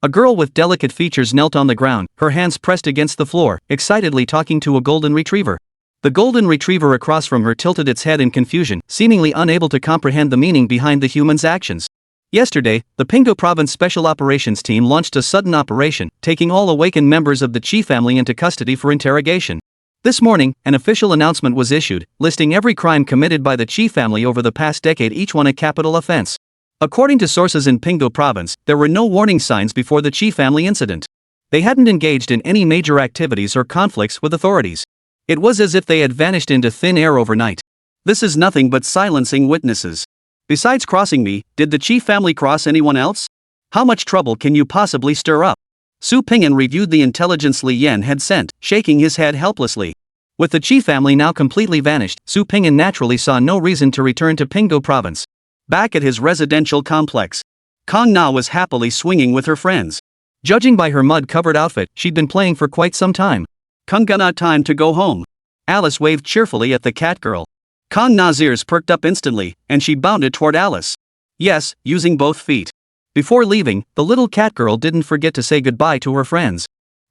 a girl with delicate features knelt on the ground, her hands pressed against the floor, excitedly talking to a golden retriever. The golden retriever across from her tilted its head in confusion, seemingly unable to comprehend the meaning behind the human's actions. Yesterday, the Pinggu Province Special Operations Team launched a sudden operation, taking all awakened members of the Qi family into custody for interrogation. This morning, an official announcement was issued, listing every crime committed by the Qi family over the past decade, each one a capital offense. According to sources in Pinggu Province, there were no warning signs before the Qi family incident. They hadn't engaged in any major activities or conflicts with authorities. It was as if they had vanished into thin air overnight. This is nothing but silencing witnesses. Besides crossing me, did the Qi family cross anyone else? How much trouble can you possibly stir up? Su Ping'an reviewed the intelligence Li Yan had sent, shaking his head helplessly. With the Qi family now completely vanished, Su Ping'an naturally saw no reason to return to Pinggu Province. Back at his residential complex, Kang Na was happily swinging with her friends. Judging by her mud-covered outfit, she'd been playing for quite some time. Kang Na, time to go home. Alice waved cheerfully at the cat girl. Kang Na's ears perked up instantly, and she bounded toward Alice. Yes, using both feet. Before leaving, the little cat girl didn't forget to say goodbye to her friends.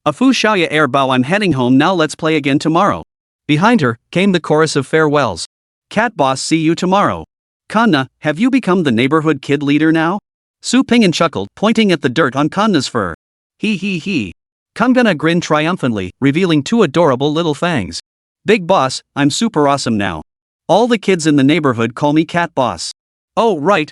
Afu Xiaoya air bow, I'm heading home now, let's play again tomorrow. Behind her, came the chorus of farewells. Cat boss, see you tomorrow. Kanna, have you become the neighborhood kid leader now? Su Ping'an chuckled, pointing at the dirt on Kanna's fur. He. Kangana grinned triumphantly, revealing two adorable little fangs. Big boss, I'm super awesome now. All the kids in the neighborhood call me Cat Boss. Oh, right.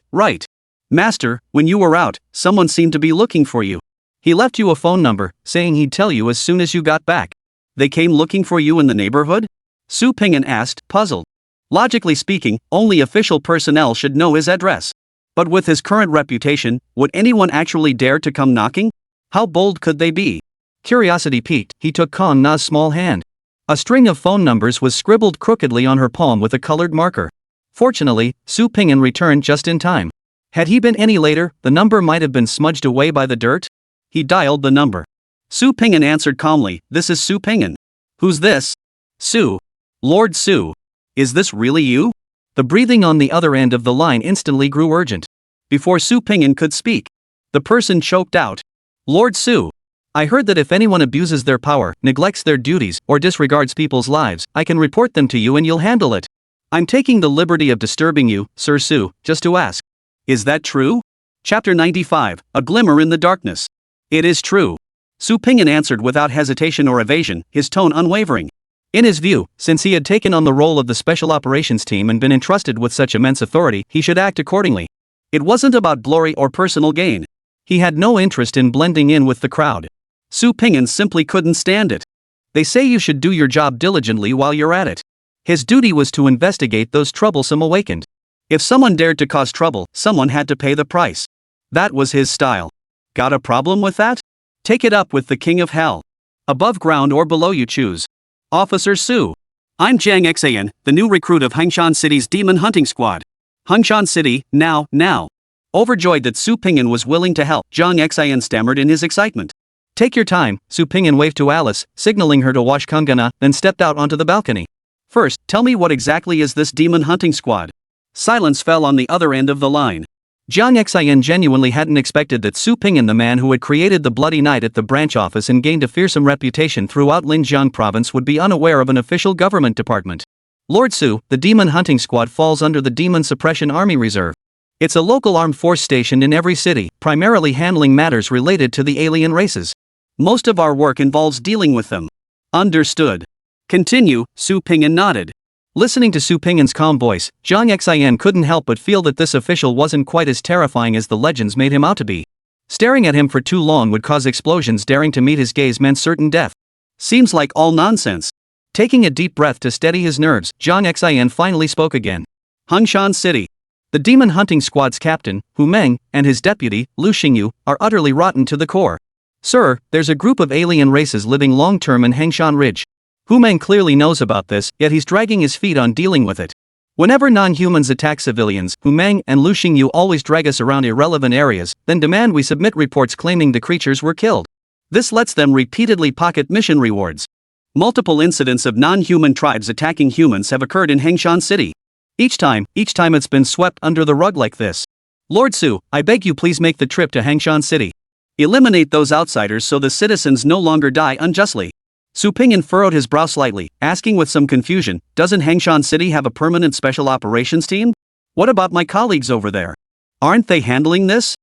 Master, when you were out, someone seemed to be looking for you. He left you a phone number, saying he'd tell you as soon as you got back. They came looking for you in the neighborhood? Su Ping'an asked, puzzled. Logically speaking, only official personnel should know his address. But with his current reputation, would anyone actually dare to come knocking? How bold could they be? Curiosity piqued, he took Kan Na's small hand. A string of phone numbers was scribbled crookedly on her palm with a colored marker. Fortunately, Su Ping'an returned just in time. Had he been any later, the number might have been smudged away by the dirt. He dialed the number. Su Ping'an answered calmly, "This is Su Ping'an." "Who's this?" "Su. Lord Su. Is this really you?" The breathing on the other end of the line instantly grew urgent. Before Su Ping'an could speak, the person choked out, "Lord Su. I heard that if anyone abuses their power, neglects their duties, or disregards people's lives, I can report them to you and you'll handle it. I'm taking the liberty of disturbing you, Sir Su, just to ask. Is that true?" Chapter 95, A Glimmer in the Darkness. "It is true." Su Ping'an answered without hesitation or evasion, his tone unwavering. In his view, since he had taken on the role of the special operations team and been entrusted with such immense authority, he should act accordingly. It wasn't about glory or personal gain. He had no interest in blending in with the crowd. Su Ping'an simply couldn't stand it. They say you should do your job diligently while you're at it. His duty was to investigate those troublesome awakened. If someone dared to cause trouble, someone had to pay the price. That was his style. Got a problem with that? Take it up with the King of Hell. Above ground or below you choose. Officer Su. I'm Jiang Xayan, the new recruit of Hangshan City's Demon Hunting Squad. Hangshan City, now. Overjoyed that Su Ping'an was willing to help, Jiang Xayan stammered in his excitement. Take your time, Su Ping'an waved to Alice, signaling her to wash Kangana, then stepped out onto the balcony. First, tell me what exactly is this Demon Hunting Squad? Silence fell on the other end of the line. Jiang Xayan genuinely hadn't expected that Su Ping'an, the man who had created the Bloody Night at the branch office and gained a fearsome reputation throughout Linjiang province, would be unaware of an official government department. Lord Su, the Demon Hunting Squad falls under the Demon Suppression Army Reserve. It's a local armed force stationed in every city, primarily handling matters related to the alien races. Most of our work involves dealing with them. Understood. Continue, Su Ping'an nodded. Listening to Su Ping'an's calm voice, Jiang Xayan couldn't help but feel that this official wasn't quite as terrifying as the legends made him out to be. Staring at him for too long would cause explosions. Daring to meet his gaze meant certain death. Seems like all nonsense. Taking a deep breath to steady his nerves, Jiang Xayan finally spoke again. Hangshan City. The Demon Hunting Squad's captain, Hu Meng, and his deputy, Lu Xingyu, are utterly rotten to the core. Sir, there's a group of alien races living long-term in Hangshan Ridge. Hu Meng clearly knows about this, yet he's dragging his feet on dealing with it. Whenever non-humans attack civilians, Hu Meng and Lu Xingyu always drag us around irrelevant areas, then demand we submit reports claiming the creatures were killed. This lets them repeatedly pocket mission rewards. Multiple incidents of non-human tribes attacking humans have occurred in Hangshan City. Each time it's been swept under the rug like this. Lord Su, I beg you please make the trip to Hangshan City. Eliminate those outsiders so the citizens no longer die unjustly. Su Ping'an furrowed his brow slightly, asking with some confusion, doesn't Hangshan City have a permanent special operations team? What about my colleagues over there? Aren't they handling this?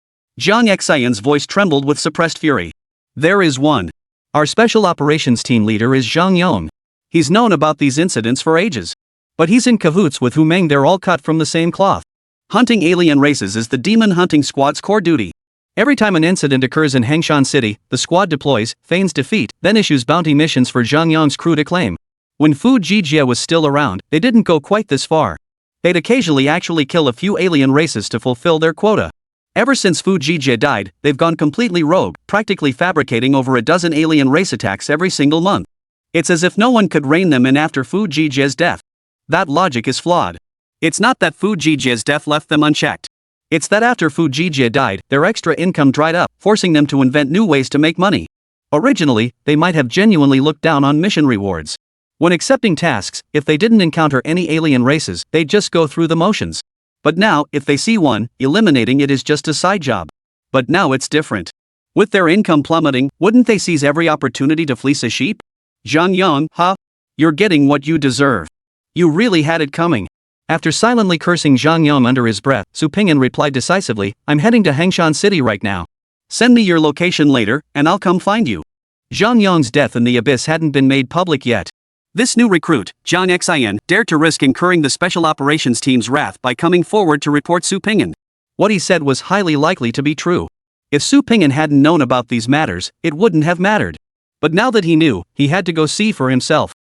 Jiang Xayan's voice trembled with suppressed fury. There is one. Our special operations team leader is Zhang Yong. He's known about these incidents for ages. But he's in cahoots with Hu Meng. They're all cut from the same cloth. Hunting alien races is the Demon Hunting Squad's core duty. Every time an incident occurs in Hangshan City, the squad deploys, feigns defeat, then issues bounty missions for Zhang Yong's crew to claim. When Fu Jijie was still around, they didn't go quite this far. They'd occasionally actually kill a few alien races to fulfill their quota. Ever since Fu Jijie died, they've gone completely rogue, practically fabricating over a dozen alien race attacks every single month. It's as if no one could rein them in after Fu Jijie's death. That logic is flawed. It's not that Fu Jijie's death left them unchecked. It's that after Fu Jijie died, their extra income dried up, forcing them to invent new ways to make money. Originally, they might have genuinely looked down on mission rewards. When accepting tasks, if they didn't encounter any alien races, they'd just go through the motions. But now, if they see one, eliminating it is just a side job. But now it's different. With their income plummeting, wouldn't they seize every opportunity to fleece a sheep? Zhang Yang, you're getting what you deserve. You really had it coming. After silently cursing Zhang Yang under his breath, Su Ping'an replied decisively, I'm heading to Hangshan City right now. Send me your location later, and I'll come find you. Zhang Yang's death in the abyss hadn't been made public yet. This new recruit, Jiang Xayan, dared to risk incurring the special operations team's wrath by coming forward to report Su Ping'an. What he said was highly likely to be true. If Su Ping'an hadn't known about these matters, it wouldn't have mattered. But now that he knew, he had to go see for himself.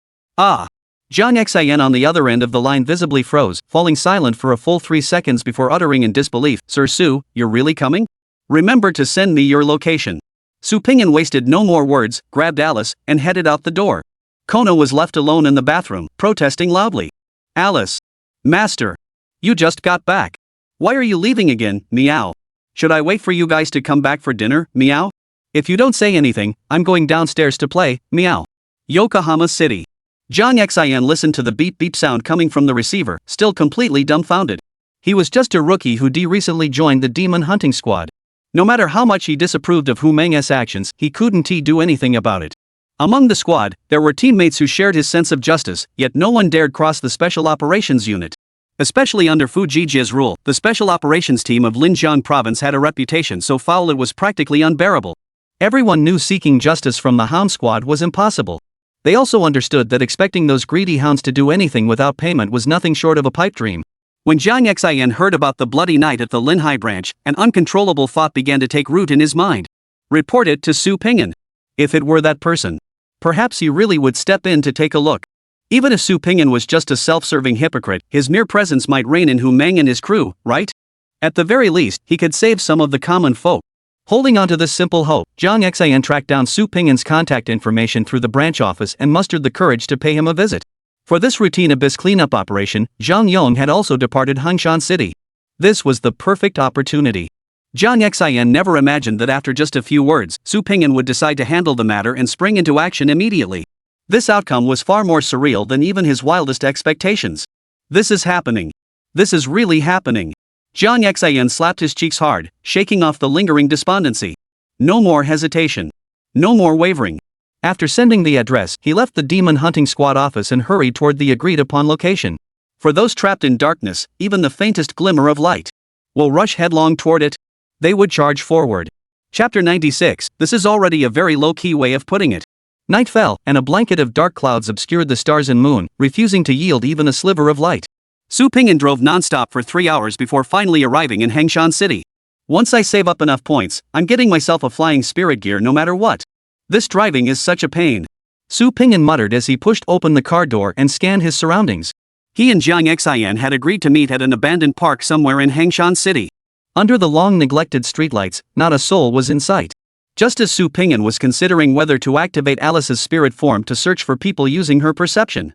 Jiang Xin on the other end of the line visibly froze, falling silent for a full 3 seconds before uttering in disbelief, "Sir Su, you're really coming? Remember to send me your location." Su Pingyan wasted no more words, grabbed Alice, and headed out the door. Kono was left alone in the bathroom, protesting loudly. "Alice! Master! You just got back. Why are you leaving again, meow? Should I wait for you guys to come back for dinner, meow? If you don't say anything, I'm going downstairs to play, meow." Yokohama City. Jiang Xin listened to the beep beep sound coming from the receiver, still completely dumbfounded. He was just a rookie who recently joined the demon hunting squad. No matter how much he disapproved of Hu Meng's actions, he couldn't do anything about it. Among the squad, there were teammates who shared his sense of justice, yet no one dared cross the Special Operations Unit. Especially under Fu Jijia's rule, the Special Operations team of Linjiang Province had a reputation so foul it was practically unbearable. Everyone knew seeking justice from the Hound squad was impossible. They also understood that expecting those greedy hounds to do anything without payment was nothing short of a pipe dream. When Jiang Xin heard about the bloody night at the Linhai branch, an uncontrollable thought began to take root in his mind. Report it to Su Pingyan. If it were that person, perhaps he really would step in to take a look. Even if Su Pingyan was just a self-serving hypocrite, his mere presence might rein in Hu Meng and his crew, right? At the very least, he could save some of the common folk. Holding on to this simple hope, Jiang Xin tracked down Su Pingyan's contact information through the branch office and mustered the courage to pay him a visit. For this routine abyss cleanup operation, Zhang Yong had also departed Hengshan City. This was the perfect opportunity. Jiang Xin never imagined that after just a few words, Su Pingyan would decide to handle the matter and spring into action immediately. This outcome was far more surreal than even his wildest expectations. This is happening. This is really happening. Jiang Xin slapped his cheeks hard, shaking off the lingering despondency. No more hesitation. No more wavering. After sending the address, he left the demon hunting squad office and hurried toward the agreed-upon location. For those trapped in darkness, even the faintest glimmer of light will rush headlong toward it. They would charge forward. Chapter 96. This is already a very low-key way of putting it. Night fell, and a blanket of dark clouds obscured the stars and moon, refusing to yield even a sliver of light. Su Pingyan drove non-stop for 3 hours before finally arriving in Hengshan City. "Once I save up enough points, I'm getting myself a flying spirit gear no matter what. This driving is such a pain," Su Pingyan muttered as he pushed open the car door and scanned his surroundings. He and Jiang Xin had agreed to meet at an abandoned park somewhere in Hengshan City. Under the long-neglected streetlights, not a soul was in sight. Just as Su Pingyan was considering whether to activate Alice's spirit form to search for people using her perception,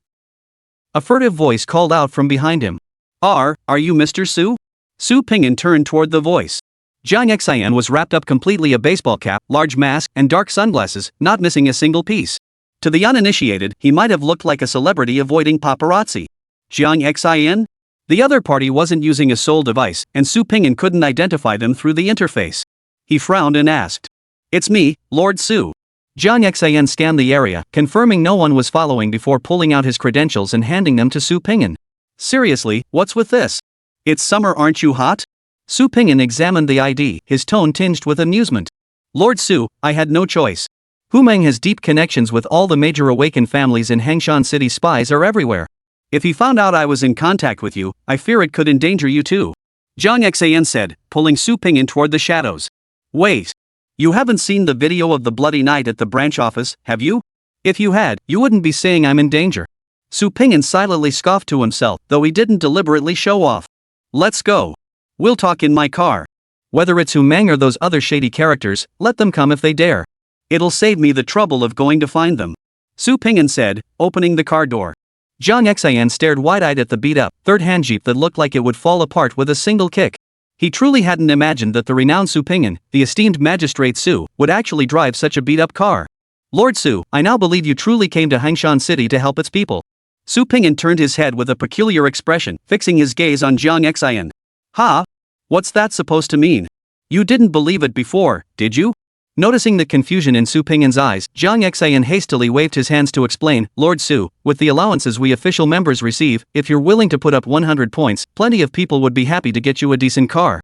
a furtive voice called out from behind him. Are you Mr. Su?" Su Pingyan turned toward the voice. Jiang Xin was wrapped up completely a baseball cap, large mask, and dark sunglasses, not missing a single piece. To the uninitiated, he might have looked like a celebrity avoiding paparazzi. Jiang Xin? The other party wasn't using a soul device, and Su Pingyan couldn't identify them through the interface. He frowned and asked. "It's me, Lord Su." Jiang Xin scanned the area, confirming no one was following before pulling out his credentials and handing them to Su Pingyan. "Seriously, what's with this? It's summer, aren't you hot?" Su Pingyan examined the ID, his tone tinged with amusement. "Lord Su, I had no choice. Hu Meng has deep connections with all the major awakened families in Hengshan City. Spies are everywhere. If he found out I was in contact with you, I fear it could endanger you too," Jiang Xin said, pulling Su Pingyan toward the shadows. "Wait. You haven't seen the video of the bloody night at the branch office, have you? If you had, you wouldn't be saying I'm in danger." Su Pingyan silently scoffed to himself, though he didn't deliberately show off. "Let's go. We'll talk in my car. Whether it's Hu Meng or those other shady characters, let them come if they dare. It'll save me the trouble of going to find them," Su Pingyan said, opening the car door. Jiang Xin stared wide-eyed at the beat-up, third-hand jeep that looked like it would fall apart with a single kick. He truly hadn't imagined that the renowned Su Pingyan, the esteemed magistrate Su, would actually drive such a beat-up car. "Lord Su, I now believe you truly came to Hengshan City to help its people." Su Pingyan turned his head with a peculiar expression, fixing his gaze on Jiang Xin. "Ha? What's that supposed to mean? You didn't believe it before, did you?" Noticing the confusion in Su Pingyan's eyes, Jiang Xin hastily waved his hands to explain. "Lord Su, with the allowances we official members receive, if you're willing to put up 100 points, plenty of people would be happy to get you a decent car.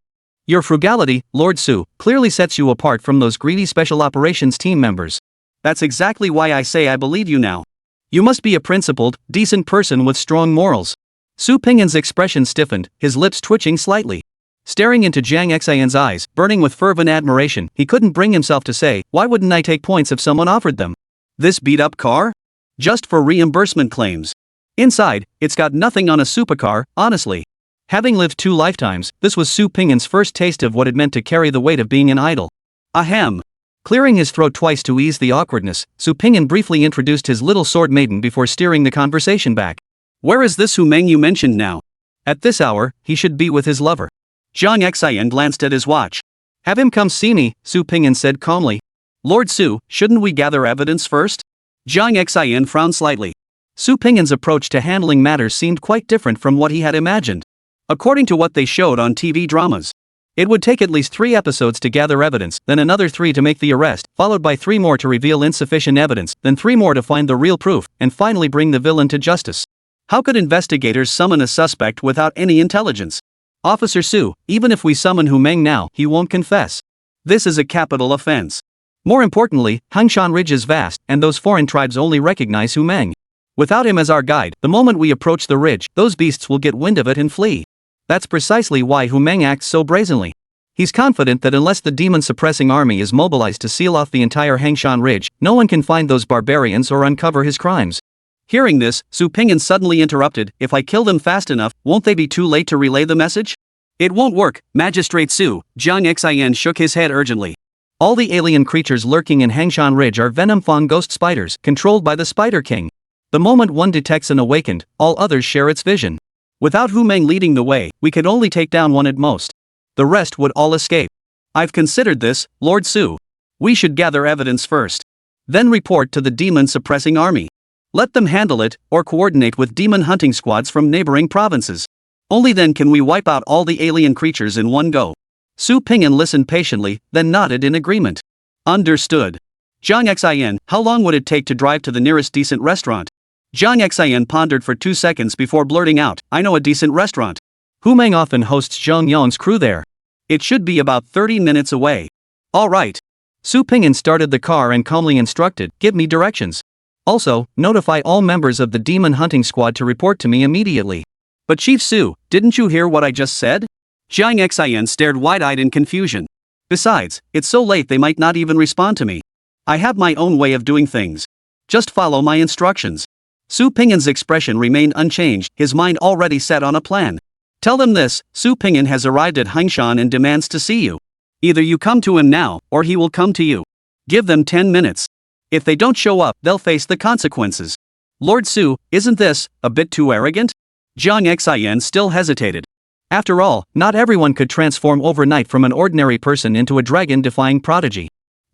Your frugality, Lord Su, clearly sets you apart from those greedy special operations team members. That's exactly why I say I believe you now. You must be a principled, decent person with strong morals." Su Pingyan's expression stiffened, his lips twitching slightly. Staring into Jiang Xin's eyes, burning with fervent admiration, he couldn't bring himself to say, "Why wouldn't I take points if someone offered them? This beat-up car? Just for reimbursement claims. Inside, it's got nothing on a supercar, honestly. Having lived 2 lifetimes, this was Su Ping'an's first taste of what it meant to carry the weight of being an idol. Ahem. Clearing his throat twice to ease the awkwardness, Su Ping'an briefly introduced his little sword maiden before steering the conversation back. Where is this Hu Meng you mentioned now? At this hour, he should be with his lover. Zhang Xian glanced at his watch. Have him come see me, Su Ping'an said calmly. Lord Su, shouldn't we gather evidence first? Zhang Xian frowned slightly. Su Ping'an's approach to handling matters seemed quite different from what he had imagined. According to what they showed on TV dramas, it would take at least 3 episodes to gather evidence, then another 3 to make the arrest, followed by 3 more to reveal insufficient evidence, then 3 more to find the real proof, and finally bring the villain to justice. How could investigators summon a suspect without any intelligence? Officer Su, even if we summon Hu Meng now, he won't confess. This is a capital offense. More importantly, Hangshan Ridge is vast, and those foreign tribes only recognize Hu Meng. Without him as our guide, the moment we approach the ridge, those beasts will get wind of it and flee. That's precisely why Hu Meng acts so brazenly. He's confident that unless the demon-suppressing army is mobilized to seal off the entire Hangshan Ridge, no one can find those barbarians or uncover his crimes. Hearing this, Su Ping'an suddenly interrupted, if I kill them fast enough, won't they be too late to relay the message? It won't work, Magistrate Su, Zhang Xian shook his head urgently. All the alien creatures lurking in Hangshan Ridge are Venom Fang ghost spiders, controlled by the Spider King. The moment one detects an awakened, all others share its vision. Without Hu Meng leading the way, we could only take down one at most. The rest would all escape. I've considered this, Lord Su. We should gather evidence first. Then report to the demon-suppressing army. Let them handle it, or coordinate with demon hunting squads from neighboring provinces. Only then can we wipe out all the alien creatures in one go. Su Ping'an listened patiently, then nodded in agreement. Understood. Zhang Xian, how long would it take to drive to the nearest decent restaurant? Zhang Xian pondered for 2 seconds before blurting out, I know a decent restaurant. Hu Meng often hosts Zhang Yong's crew there. It should be about 30 minutes away. All right. Su Ping'an started the car and calmly instructed, give me directions. Also, notify all members of the demon hunting squad to report to me immediately. But Chief Su, didn't you hear what I just said? Zhang Xian stared wide-eyed in confusion. Besides, it's so late they might not even respond to me. I have my own way of doing things. Just follow my instructions. Su Ping'an's expression remained unchanged, his mind already set on a plan. Tell them this, Su Ping'an has arrived at Hangshan and demands to see you. Either you come to him now, or he will come to you. Give them 10 minutes. If they don't show up, they'll face the consequences. Lord Su, isn't this a bit too arrogant? Zhang Xian still hesitated. After all, not everyone could transform overnight from an ordinary person into a dragon-defying prodigy.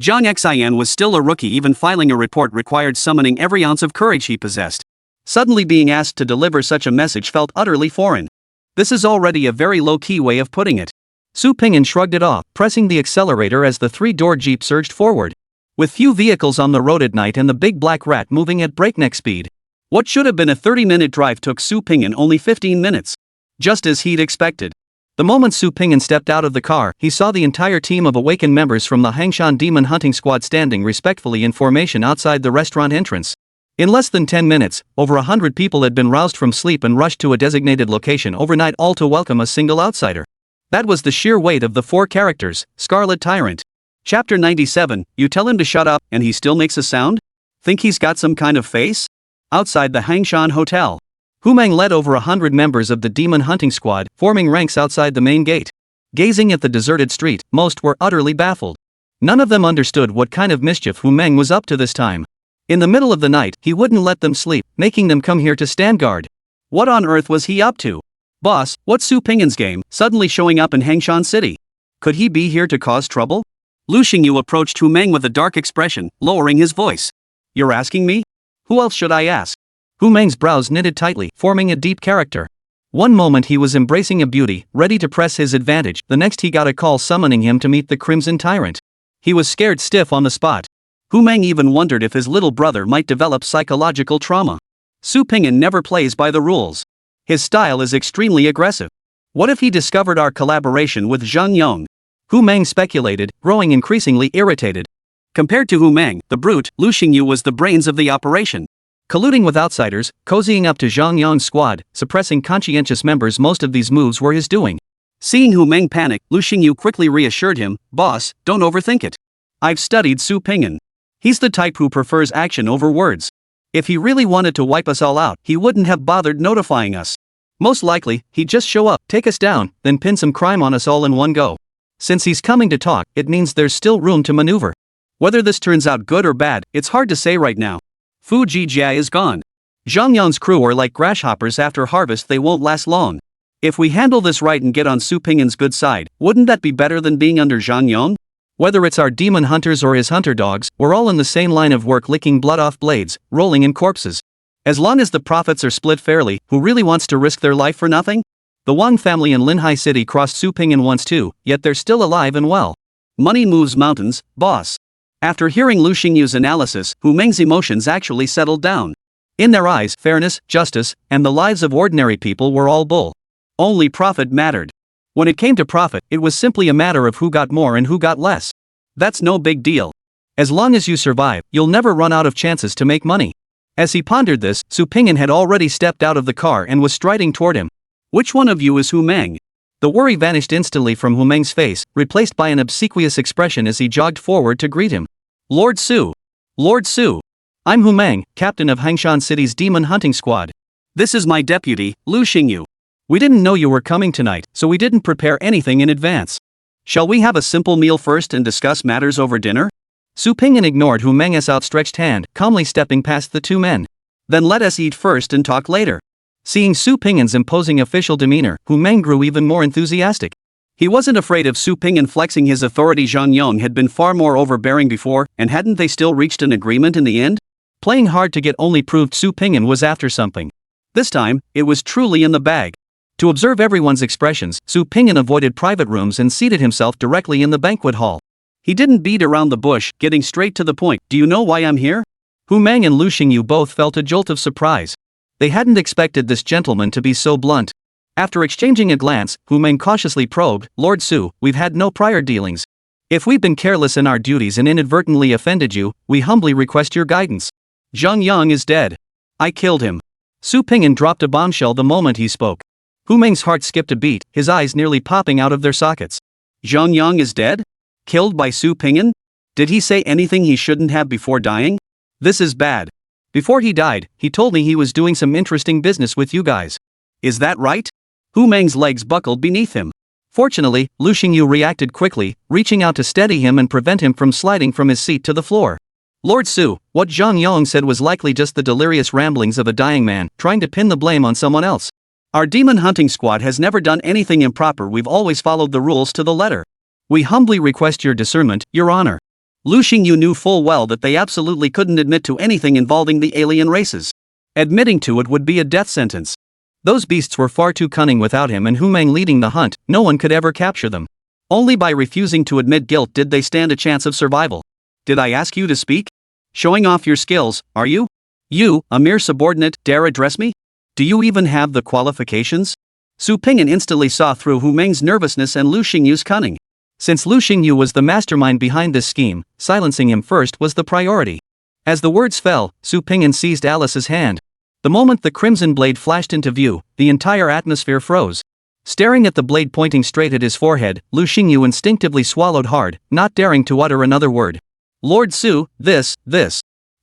Zhang Xian was still a rookie, even filing a report required summoning every ounce of courage he possessed. Suddenly being asked to deliver such a message felt utterly foreign. This is already a very low-key way of putting it. Su Ping'an shrugged it off, pressing the accelerator as the 3-door jeep surged forward. With few vehicles on the road at night and the big black rat moving at breakneck speed, what should have been a 30-minute drive took Su Ping'an only 15 minutes. Just as he'd expected. The moment Su Ping'an stepped out of the car, he saw the entire team of awakened members from the Hangshan Demon Hunting Squad standing respectfully in formation outside the restaurant entrance. In less than 10 minutes, over 100 people had been roused from sleep and rushed to a designated location overnight, all to welcome a single outsider. That was the sheer weight of the 4 characters, Scarlet Tyrant. Chapter 97, you tell him to shut up, and he still makes a sound? Think he's got some kind of face? Outside the Hangshan Hotel, Hu Meng led over 100 members of the Demon Hunting Squad, forming ranks outside the main gate. Gazing at the deserted street, most were utterly baffled. None of them understood what kind of mischief Hu Meng was up to this time. In the middle of the night, he wouldn't let them sleep, making them come here to stand guard. What on earth was he up to? Boss, what's Su Ping'an's game, suddenly showing up in Hangshan City? Could he be here to cause trouble? Lu Xingyu approached Hu Meng with a dark expression, lowering his voice. You're asking me? Who else should I ask? Hu Meng's brows knitted tightly, forming a deep character. One moment he was embracing a beauty, ready to press his advantage, the next he got a call summoning him to meet the Crimson Tyrant. He was scared stiff on the spot. Hu Meng even wondered if his little brother might develop psychological trauma. Su Ping'an never plays by the rules. His style is extremely aggressive. What if he discovered our collaboration with Zhang Yong? Hu Meng speculated, growing increasingly irritated. Compared to Hu Meng, the brute, Lu Xingyu was the brains of the operation. Colluding with outsiders, cozying up to Zhang Yong's squad, suppressing conscientious members, most of these moves were his doing. Seeing Hu Meng panic, Lu Xingyu quickly reassured him, Boss, don't overthink it. I've studied Su Ping'an. He's the type who prefers action over words. If he really wanted to wipe us all out, he wouldn't have bothered notifying us. Most likely, he'd just show up, take us down, then pin some crime on us all in one go. Since he's coming to talk, it means there's still room to maneuver. Whether this turns out good or bad, it's hard to say right now. Fu Jijia is gone. Zhang Yang's crew are like grasshoppers after harvest, they won't last long. If we handle this right and get on Su Ping'an's good side, wouldn't that be better than being under Zhang Yang? Whether it's our demon hunters or his hunter dogs, we're all in the same line of work, licking blood off blades, rolling in corpses. As long as the profits are split fairly, who really wants to risk their life for nothing? The Wang family in Linhai City crossed Su Ping'an once too, yet they're still alive and well. Money moves mountains, boss. After hearing Lu Xingyu's analysis, Hu Meng's emotions actually settled down. In their eyes, fairness, justice, and the lives of ordinary people were all bull. Only profit mattered. When it came to profit, it was simply a matter of who got more and who got less. That's no big deal. As long as you survive, you'll never run out of chances to make money. As he pondered this, Su Ping'an had already stepped out of the car and was striding toward him. Which one of you is Hu Meng? The worry vanished instantly from Hu Meng's face, replaced by an obsequious expression as he jogged forward to greet him. Lord Su. Lord Su. I'm Hu Meng, captain of Hangshan City's demon hunting squad. This is my deputy, Lu Xingyu. We didn't know you were coming tonight, so we didn't prepare anything in advance. Shall we have a simple meal first and discuss matters over dinner? Su Ping'an ignored Hu Meng's outstretched hand, calmly stepping past the two men. Then let us eat first and talk later. Seeing Su Ping'an's imposing official demeanor, Hu Meng grew even more enthusiastic. He wasn't afraid of Su Ping'an flexing his authority. Zhang Yang had been far more overbearing before, and hadn't they still reached an agreement in the end? Playing hard to get only proved Su Ping'an was after something. This time, it was truly in the bag. To observe everyone's expressions, Su Ping'an avoided private rooms and seated himself directly in the banquet hall. He didn't beat around the bush, getting straight to the point. Do you know why I'm here? Hu Meng and Lu Xingyu both felt a jolt of surprise. They hadn't expected this gentleman to be so blunt. After exchanging a glance, Hu Meng cautiously probed, Lord Su, we've had no prior dealings. If we've been careless in our duties and inadvertently offended you, we humbly request your guidance. Zhang Yang is dead. I killed him. Su Ping'an dropped a bombshell the moment he spoke. Hu Meng's heart skipped a beat, his eyes nearly popping out of their sockets. Zhang Yang is dead? Killed by Su Ping'an? Did he say anything he shouldn't have before dying? This is bad. Before he died, he told me he was doing some interesting business with you guys. Is that right? Hu Meng's legs buckled beneath him. Fortunately, Lu Xingyu reacted quickly, reaching out to steady him and prevent him from sliding from his seat to the floor. Lord Su, what Zhang Yang said was likely just the delirious ramblings of a dying man, trying to pin the blame on someone else. Our demon hunting squad has never done anything improper. We've always followed the rules to the letter. We humbly request your discernment, Your Honor. Lu Xingyu knew full well that they absolutely couldn't admit to anything involving the alien races. Admitting to it would be a death sentence. Those beasts were far too cunning without him and Hu Meng leading the hunt. No one could ever capture them. Only by refusing to admit guilt did they stand a chance of survival. Did I ask you to speak? Showing off your skills, are you? You, a mere subordinate, dare address me? Do you even have the qualifications? Su Ping'an instantly saw through Hu Meng's nervousness and Lu Xingyu's cunning. Since Lu Xingyu was the mastermind behind this scheme, silencing him first was the priority. As the words fell, Su Ping'an seized Alice's hand. The moment the crimson blade flashed into view, the entire atmosphere froze. Staring at the blade pointing straight at his forehead, Lu Xingyu instinctively swallowed hard, not daring to utter another word. Lord Su, this.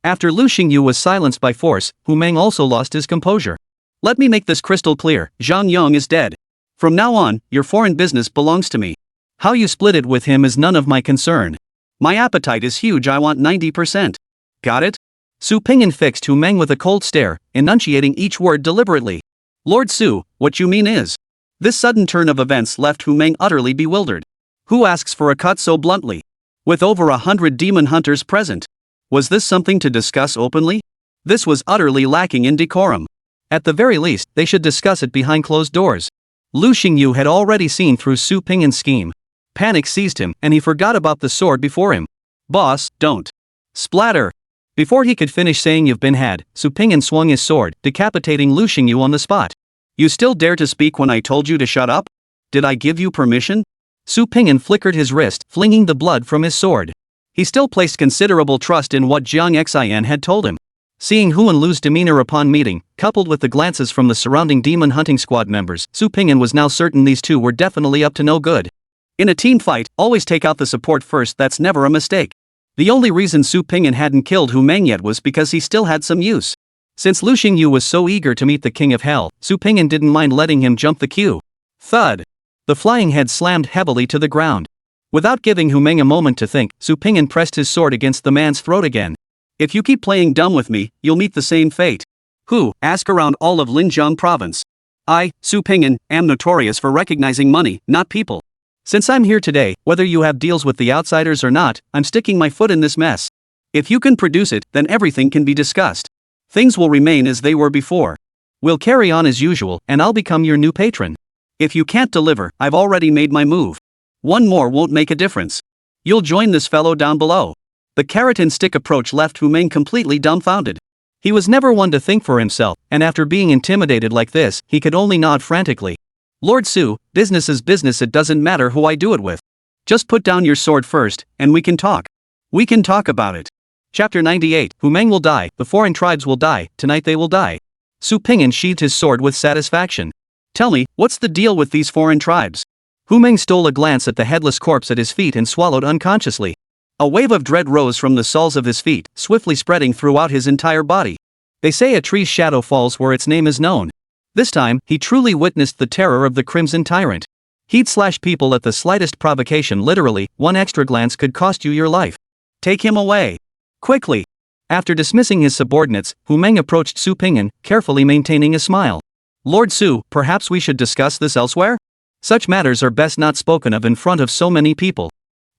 After Lu Xingyu was silenced by force, Hu Meng also lost his composure. Let me make this crystal clear, Zhang Yang is dead. From now on, your foreign business belongs to me. How you split it with him is none of my concern. My appetite is huge, I want 90%. Got it? Su Ping'an fixed Hu Meng with a cold stare, enunciating each word deliberately. Lord Su, what you mean is? This sudden turn of events left Hu Meng utterly bewildered. Who asks for a cut so bluntly? With over 100 demon hunters present. Was this something to discuss openly? This was utterly lacking in decorum. At the very least, they should discuss it behind closed doors. Lu Xingyu had already seen through Su Ping'an's scheme. Panic seized him, and he forgot about the sword before him. Boss, don't. Splatter. Before he could finish saying you've been had, Su Ping'an swung his sword, decapitating Lu Xingyu on the spot. You still dare to speak when I told you to shut up? Did I give you permission? Su Ping'an flickered his wrist, flinging the blood from his sword. He still placed considerable trust in what Jiang Xian had told him. Seeing Hu and Lu's demeanor upon meeting, coupled with the glances from the surrounding demon hunting squad members, Su Ping'an was now certain these two were definitely up to no good. In a team fight, always take out the support first, that's never a mistake. The only reason Su Ping'an hadn't killed Hu Meng yet was because he still had some use. Since Lu Xingyu was so eager to meet the King of Hell, Su Pingyan didn't mind letting him jump the queue. Thud! The flying head slammed heavily to the ground. Without giving Hu Meng a moment to think, Su Pingyan pressed his sword against the man's throat again. If you keep playing dumb with me, you'll meet the same fate. Who? Ask around all of Linjiang province. I, Su Pingyan, am notorious for recognizing money, not people. Since I'm here today, whether you have deals with the outsiders or not, I'm sticking my foot in this mess. If you can produce it, then everything can be discussed. Things will remain as they were before. We'll carry on as usual, and I'll become your new patron. If you can't deliver, I've already made my move. One more won't make a difference. You'll join this fellow down below. The carrot and stick approach left Hu Meng completely dumbfounded. He was never one to think for himself, and after being intimidated like this, he could only nod frantically. Lord Su, business is business, it doesn't matter who I do it with. Just put down your sword first, and we can talk. We can talk about it. Chapter 98, Hu Meng will die, the foreign tribes will die, tonight they will die. Su Pingyan sheathed his sword with satisfaction. Tell me, what's the deal with these foreign tribes? Hu Meng stole a glance at the headless corpse at his feet and swallowed unconsciously. A wave of dread rose from the soles of his feet, swiftly spreading throughout his entire body. They say a tree's shadow falls where its name is known. This time, he truly witnessed the terror of the Crimson Tyrant. He'd slash people at the slightest provocation, literally, one extra glance could cost you your life. Take him away. Quickly. After dismissing his subordinates, Hu Meng approached Su Pingyan, carefully maintaining a smile. Lord Su, perhaps we should discuss this elsewhere? Such matters are best not spoken of in front of so many people.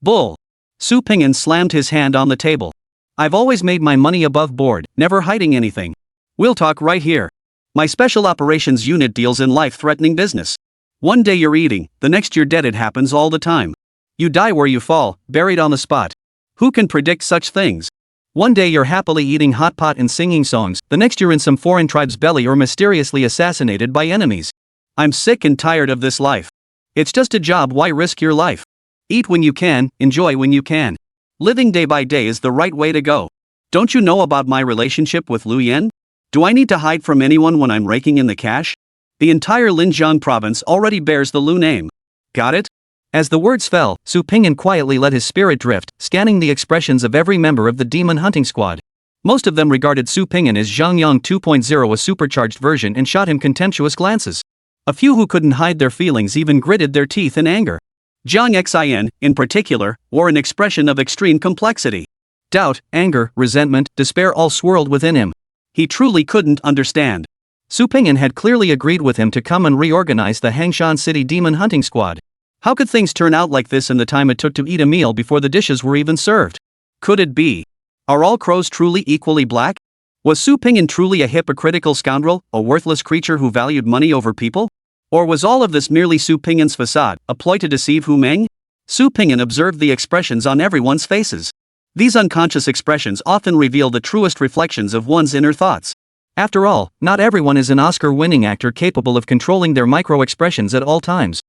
Bull. Su Pingyan slammed his hand on the table. I've always made my money above board, never hiding anything. We'll talk right here. My special operations unit deals in life-threatening business. One day you're eating, the next you're dead. It happens all the time. You die where you fall, buried on the spot. Who can predict such things? One day you're happily eating hot pot and singing songs, the next you're in some foreign tribe's belly or mysteriously assassinated by enemies. I'm sick and tired of this life. It's just a job, why risk your life? Eat when you can, enjoy when you can. Living day by day is the right way to go. Don't you know about my relationship with Lu Yen? Do I need to hide from anyone when I'm raking in the cash? The entire Linjiang province already bears the Lu name. Got it? As the words fell, Su Pingyan quietly let his spirit drift, scanning the expressions of every member of the demon hunting squad. Most of them regarded Su Pingyan as Zhang Yang 2.0, a supercharged version, and shot him contemptuous glances. A few who couldn't hide their feelings even gritted their teeth in anger. Zhang Xin, in particular, wore an expression of extreme complexity. Doubt, anger, resentment, despair all swirled within him. He truly couldn't understand. Su Pingyan had clearly agreed with him to come and reorganize the Hangshan City Demon Hunting Squad. How could things turn out like this in the time it took to eat a meal before the dishes were even served? Could it be? Are all crows truly equally black? Was Su Pingyan truly a hypocritical scoundrel, a worthless creature who valued money over people? Or was all of this merely Su Pingyan's facade, a ploy to deceive Hu Meng? Su Pingyan observed the expressions on everyone's faces. These unconscious expressions often reveal the truest reflections of one's inner thoughts. After all, not everyone is an Oscar-winning actor capable of controlling their micro-expressions at all times.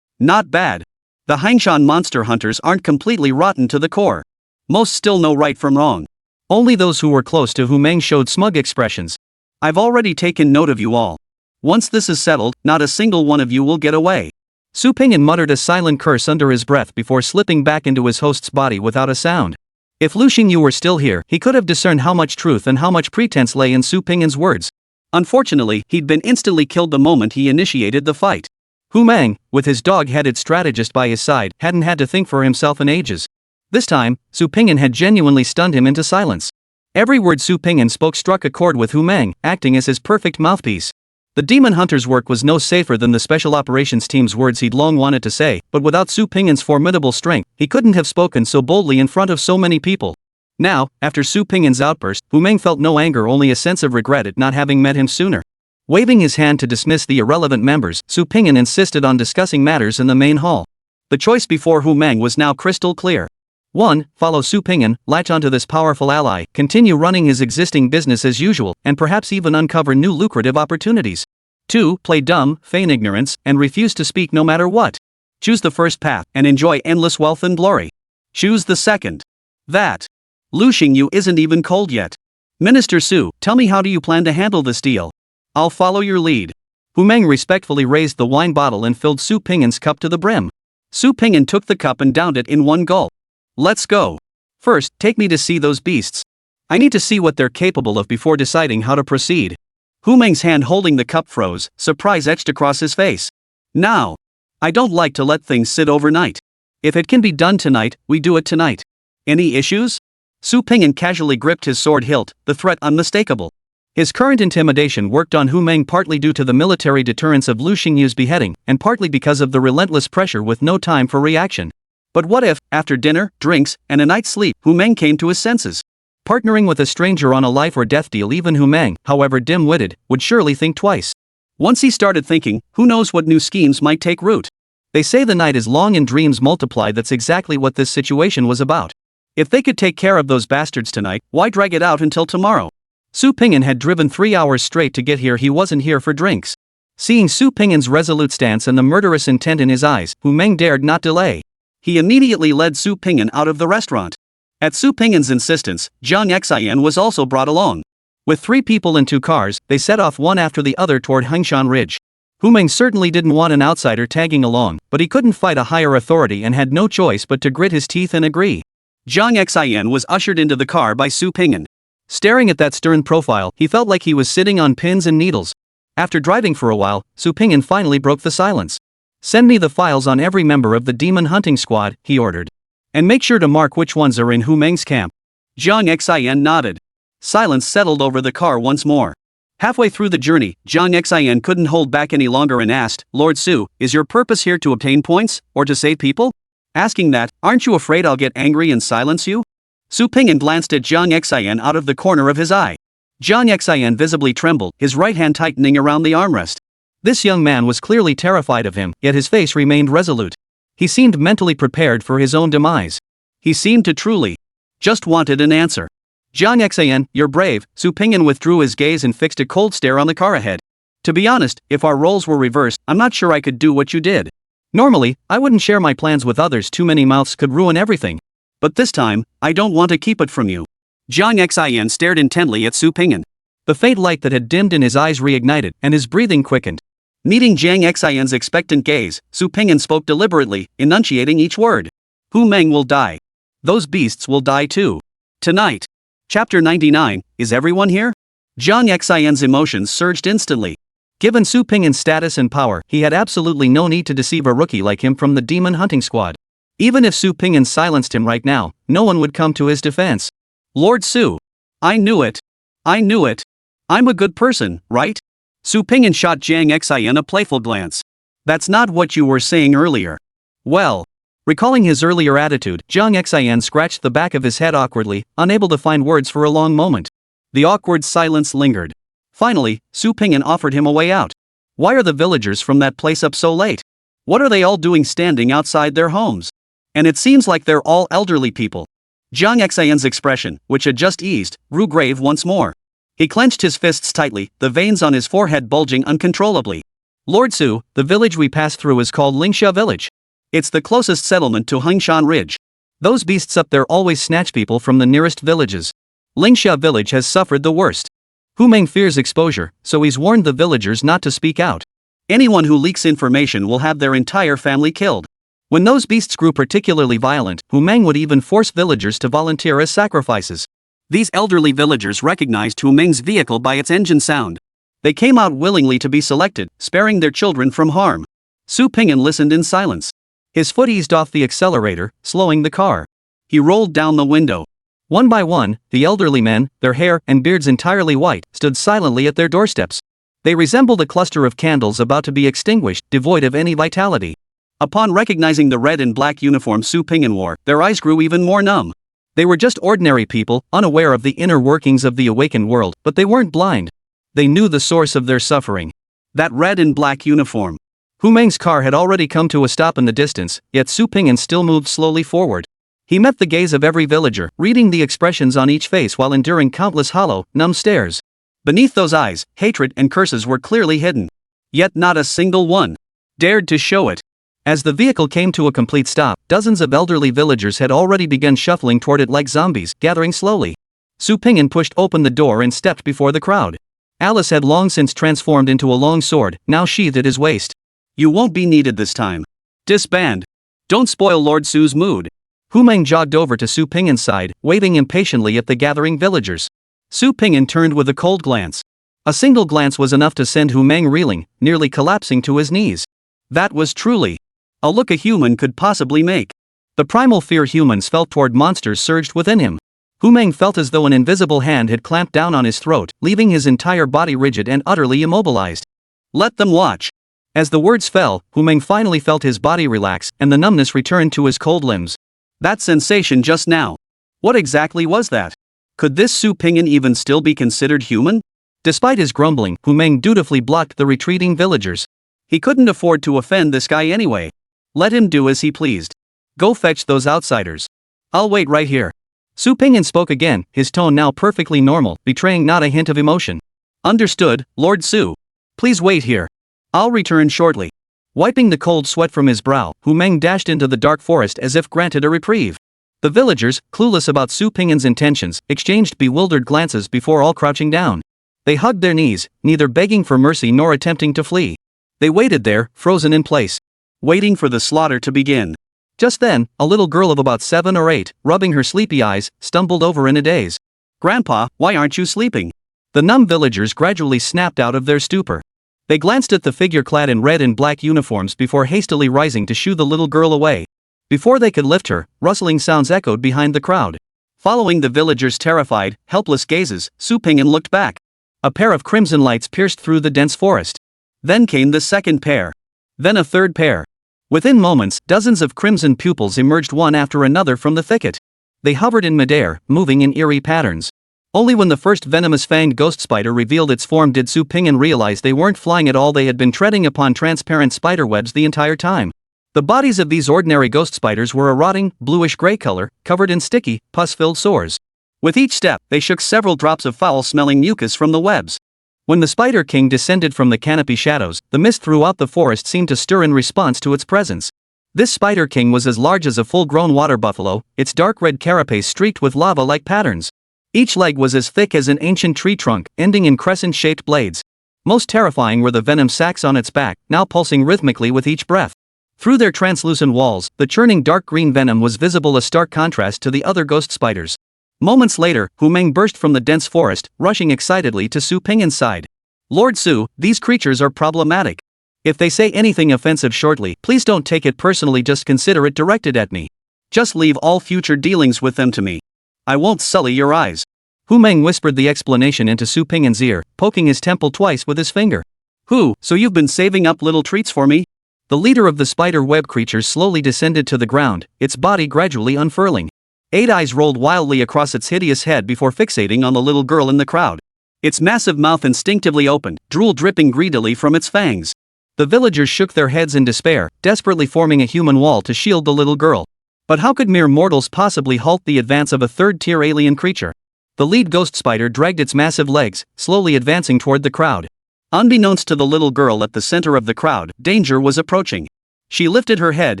Not bad. The Hangshan monster hunters aren't completely rotten to the core. Most still know right from wrong. Only those who were close to Hu Meng showed smug expressions. I've already taken note of you all. Once this is settled, not a single one of you will get away. Su Pingyan muttered a silent curse under his breath before slipping back into his host's body without a sound. If Lu Xingyu were still here, he could have discerned how much truth and how much pretense lay in Su Pingyan's words. Unfortunately, he'd been instantly killed the moment he initiated the fight. Hu Meng, with his dog-headed strategist by his side, hadn't had to think for himself in ages. This time, Su Pingyan had genuinely stunned him into silence. Every word Su Pingyan spoke struck a chord with Hu Meng, acting as his perfect mouthpiece. The demon hunter's work was no safer than the special operations team's words he'd long wanted to say, but without Su Pingyan's formidable strength, he couldn't have spoken so boldly in front of so many people. Now, after Su Pingyan's outburst, Hu Meng felt no anger, only a sense of regret at not having met him sooner. Waving his hand to dismiss the irrelevant members, Su Pingyan insisted on discussing matters in the main hall. The choice before Hu Meng was now crystal clear. 1. Follow Su Pingyan, latch onto this powerful ally, continue running his existing business as usual, and perhaps even uncover new lucrative opportunities. 2. Play dumb, feign ignorance, and refuse to speak no matter what. Choose the first path, and enjoy endless wealth and glory. Choose the second. That. Lu Xingyu isn't even cold yet. Minister Su, tell me, how do you plan to handle this deal? I'll follow your lead. Hu Meng respectfully raised the wine bottle and filled Su Pingyan's cup to the brim. Su Pingyan took the cup and downed it in one gulp. Let's go. First, take me to see those beasts. I need to see what they're capable of before deciding how to proceed. Hu Meng's hand holding the cup froze, surprise etched across his face. Now. I don't like to let things sit overnight. If it can be done tonight, we do it tonight. Any issues? Su Pingyan casually gripped his sword hilt, the threat unmistakable. His current intimidation worked on Hu Meng partly due to the military deterrence of Lu Xingyu's beheading, and partly because of the relentless pressure with no time for reaction. But what if, after dinner, drinks, and a night's sleep, Hu Meng came to his senses? Partnering with a stranger on a life or death deal, even Hu Meng, however dim-witted, would surely think twice. Once he started thinking, who knows what new schemes might take root. They say the night is long and dreams multiply. That's exactly what this situation was about. If they could take care of those bastards tonight, why drag it out until tomorrow? Su Pingyan had driven 3 hours straight to get here. He wasn't here for drinks. Seeing Su Pingyan's resolute stance and the murderous intent in his eyes, Hu Meng dared not delay. He immediately led Su Pingyan out of the restaurant. At Su Pingyan's insistence, Jiang Xian was also brought along. With 3 people in 2 cars, they set off one after the other toward Hengshan Ridge. Hu Meng certainly didn't want an outsider tagging along, but he couldn't fight a higher authority and had no choice but to grit his teeth and agree. Jiang Xian was ushered into the car by Su Pingyan. Staring at that stern profile, he felt like he was sitting on pins and needles. After driving for a while, Su Pingyan finally broke the silence. "Send me the files on every member of the demon hunting squad," he ordered. "And make sure to mark which ones are in Hu Meng's camp." Jiang Xian nodded. Silence settled over the car once more. Halfway through the journey, Jiang Xian couldn't hold back any longer and asked, "Lord Su, is your purpose here to obtain points, or to save people? Asking that, aren't you afraid I'll get angry and silence you?" Su Pingyan glanced at Jiang Xian out of the corner of his eye. Jiang Xian visibly trembled, his right hand tightening around the armrest. This young man was clearly terrified of him, yet his face remained resolute. He seemed mentally prepared for his own demise. He seemed to truly just wanted an answer. "Jiang Xian, you're brave." Su Pingyan withdrew his gaze and fixed a cold stare on the car ahead. "To be honest, if our roles were reversed, I'm not sure I could do what you did. Normally, I wouldn't share my plans with others. Too many mouths could ruin everything. But this time, I don't want to keep it from you." Jiang Xian stared intently at Su Pingyan. The faint light that had dimmed in his eyes reignited, and his breathing quickened. Meeting Jiang Xian's expectant gaze, Su Pingyan spoke deliberately, enunciating each word. "Hu Meng will die. Those beasts will die too. Tonight." Chapter 99, Is everyone here? Jiang Xian's emotions surged instantly. Given Su Pingyan's status and power, he had absolutely no need to deceive a rookie like him from the demon hunting squad. Even if Su Pingyan silenced him right now, no one would come to his defense. "Lord Su. I knew it. I knew it. I'm a good person, right?" Su Pingyan shot Jiang Xian a playful glance. "That's not what you were saying earlier." "Well." Recalling his earlier attitude, Jiang Xian scratched the back of his head awkwardly, unable to find words for a long moment. The awkward silence lingered. Finally, Su Pingyan offered him a way out. "Why are the villagers from that place up so late? What are they all doing standing outside their homes? And it seems like they're all elderly people." Jiang Xian's expression, which had just eased, grew grave once more. He clenched his fists tightly, the veins on his forehead bulging uncontrollably. "Lord Su, the village we passed through is called Lingsha Village. It's the closest settlement to Hengshan Ridge. Those beasts up there always snatch people from the nearest villages. Lingsha Village has suffered the worst. Hu Meng fears exposure, so he's warned the villagers not to speak out. Anyone who leaks information will have their entire family killed." When those beasts grew particularly violent, Hu Meng would even force villagers to volunteer as sacrifices. These elderly villagers recognized Hu Meng's vehicle by its engine sound. They came out willingly to be selected, sparing their children from harm. Su Pingyan listened in silence. His foot eased off the accelerator, slowing the car. He rolled down the window. One by one, the elderly men, their hair and beards entirely white, stood silently at their doorsteps. They resembled a cluster of candles about to be extinguished, devoid of any vitality. Upon recognizing the red and black uniform Su Pingyan wore, their eyes grew even more numb. They were just ordinary people, unaware of the inner workings of the awakened world, but they weren't blind. They knew the source of their suffering. That red and black uniform. Hu Meng's car had already come to a stop in the distance, yet Su Pingyan still moved slowly forward. He met the gaze of every villager, reading the expressions on each face while enduring countless hollow, numb stares. Beneath those eyes, hatred and curses were clearly hidden. Yet not a single one dared to show it. As the vehicle came to a complete stop, dozens of elderly villagers had already begun shuffling toward it like zombies, gathering slowly. Su Pingyan pushed open the door and stepped before the crowd. Alice had long since transformed into a long sword, now sheathed at his waist. "You won't be needed this time. Disband. Don't spoil Lord Su's mood." Hu Meng jogged over to Su Ping'an's side, waving impatiently at the gathering villagers. Su Ping'an turned with a cold glance. A single glance was enough to send Hu Meng reeling, nearly collapsing to his knees. That was truly a look a human could possibly make. The primal fear humans felt toward monsters surged within him. Hu Meng felt as though an invisible hand had clamped down on his throat, leaving his entire body rigid and utterly immobilized. Let them watch. As the words fell, Hu Meng finally felt his body relax, and the numbness returned to his cold limbs. That sensation just now. What exactly was that? Could this Su Ping'an even still be considered human? Despite his grumbling, Hu Meng dutifully blocked the retreating villagers. He couldn't afford to offend this guy anyway. Let him do as he pleased. Go fetch those outsiders. I'll wait right here. Su Ping'an spoke again, his tone now perfectly normal, betraying not a hint of emotion. Understood, Lord Su. Please wait here. I'll return shortly. Wiping the cold sweat from his brow, Hu Meng dashed into the dark forest as if granted a reprieve. The villagers, clueless about Su Ping'an's intentions, exchanged bewildered glances before all crouching down. They hugged their knees, neither begging for mercy nor attempting to flee. They waited there, frozen in place, waiting for the slaughter to begin. Just then, a little girl of about 7 or 8, rubbing her sleepy eyes, stumbled over in a daze. Grandpa, why aren't you sleeping? The numb villagers gradually snapped out of their stupor. They glanced at the figure clad in red and black uniforms before hastily rising to shoo the little girl away. Before they could lift her, rustling sounds echoed behind the crowd. Following the villagers' terrified, helpless gazes, Su Ping'an looked back. A pair of crimson lights pierced through the dense forest. Then came the second pair. Then a third pair. Within moments, dozens of crimson pupils emerged one after another from the thicket. They hovered in midair, moving in eerie patterns. Only when the first venomous fanged ghost spider revealed its form did Su Ping'an realize they weren't flying at all. They had been treading upon transparent spiderwebs the entire time. The bodies of these ordinary ghost spiders were a rotting, bluish-gray color, covered in sticky, pus-filled sores. With each step, they shook several drops of foul-smelling mucus from the webs. When the Spider King descended from the canopy shadows, the mist throughout the forest seemed to stir in response to its presence. This Spider King was as large as a full-grown water buffalo, its dark red carapace streaked with lava-like patterns. Each leg was as thick as an ancient tree trunk, ending in crescent-shaped blades. Most terrifying were the venom sacs on its back, now pulsing rhythmically with each breath. Through their translucent walls, the churning dark green venom was visible, a stark contrast to the other ghost spiders. Moments later, Hu Meng burst from the dense forest, rushing excitedly to Su Ping'an's side. Lord Su, these creatures are problematic. If they say anything offensive shortly, please don't take it personally, just consider it directed at me. Just leave all future dealings with them to me. I won't sully your eyes. Hu Meng whispered the explanation into Su Ping'an's ear, poking his temple twice with his finger. So you've been saving up little treats for me? The leader of the spider web creatures slowly descended to the ground, its body gradually unfurling. 8 eyes rolled wildly across its hideous head before fixating on the little girl in the crowd. Its massive mouth instinctively opened, drool dripping greedily from its fangs. The villagers shook their heads in despair, desperately forming a human wall to shield the little girl. But how could mere mortals possibly halt the advance of a third-tier alien creature? The lead ghost spider dragged its massive legs, slowly advancing toward the crowd. Unbeknownst to the little girl at the center of the crowd, danger was approaching. She lifted her head,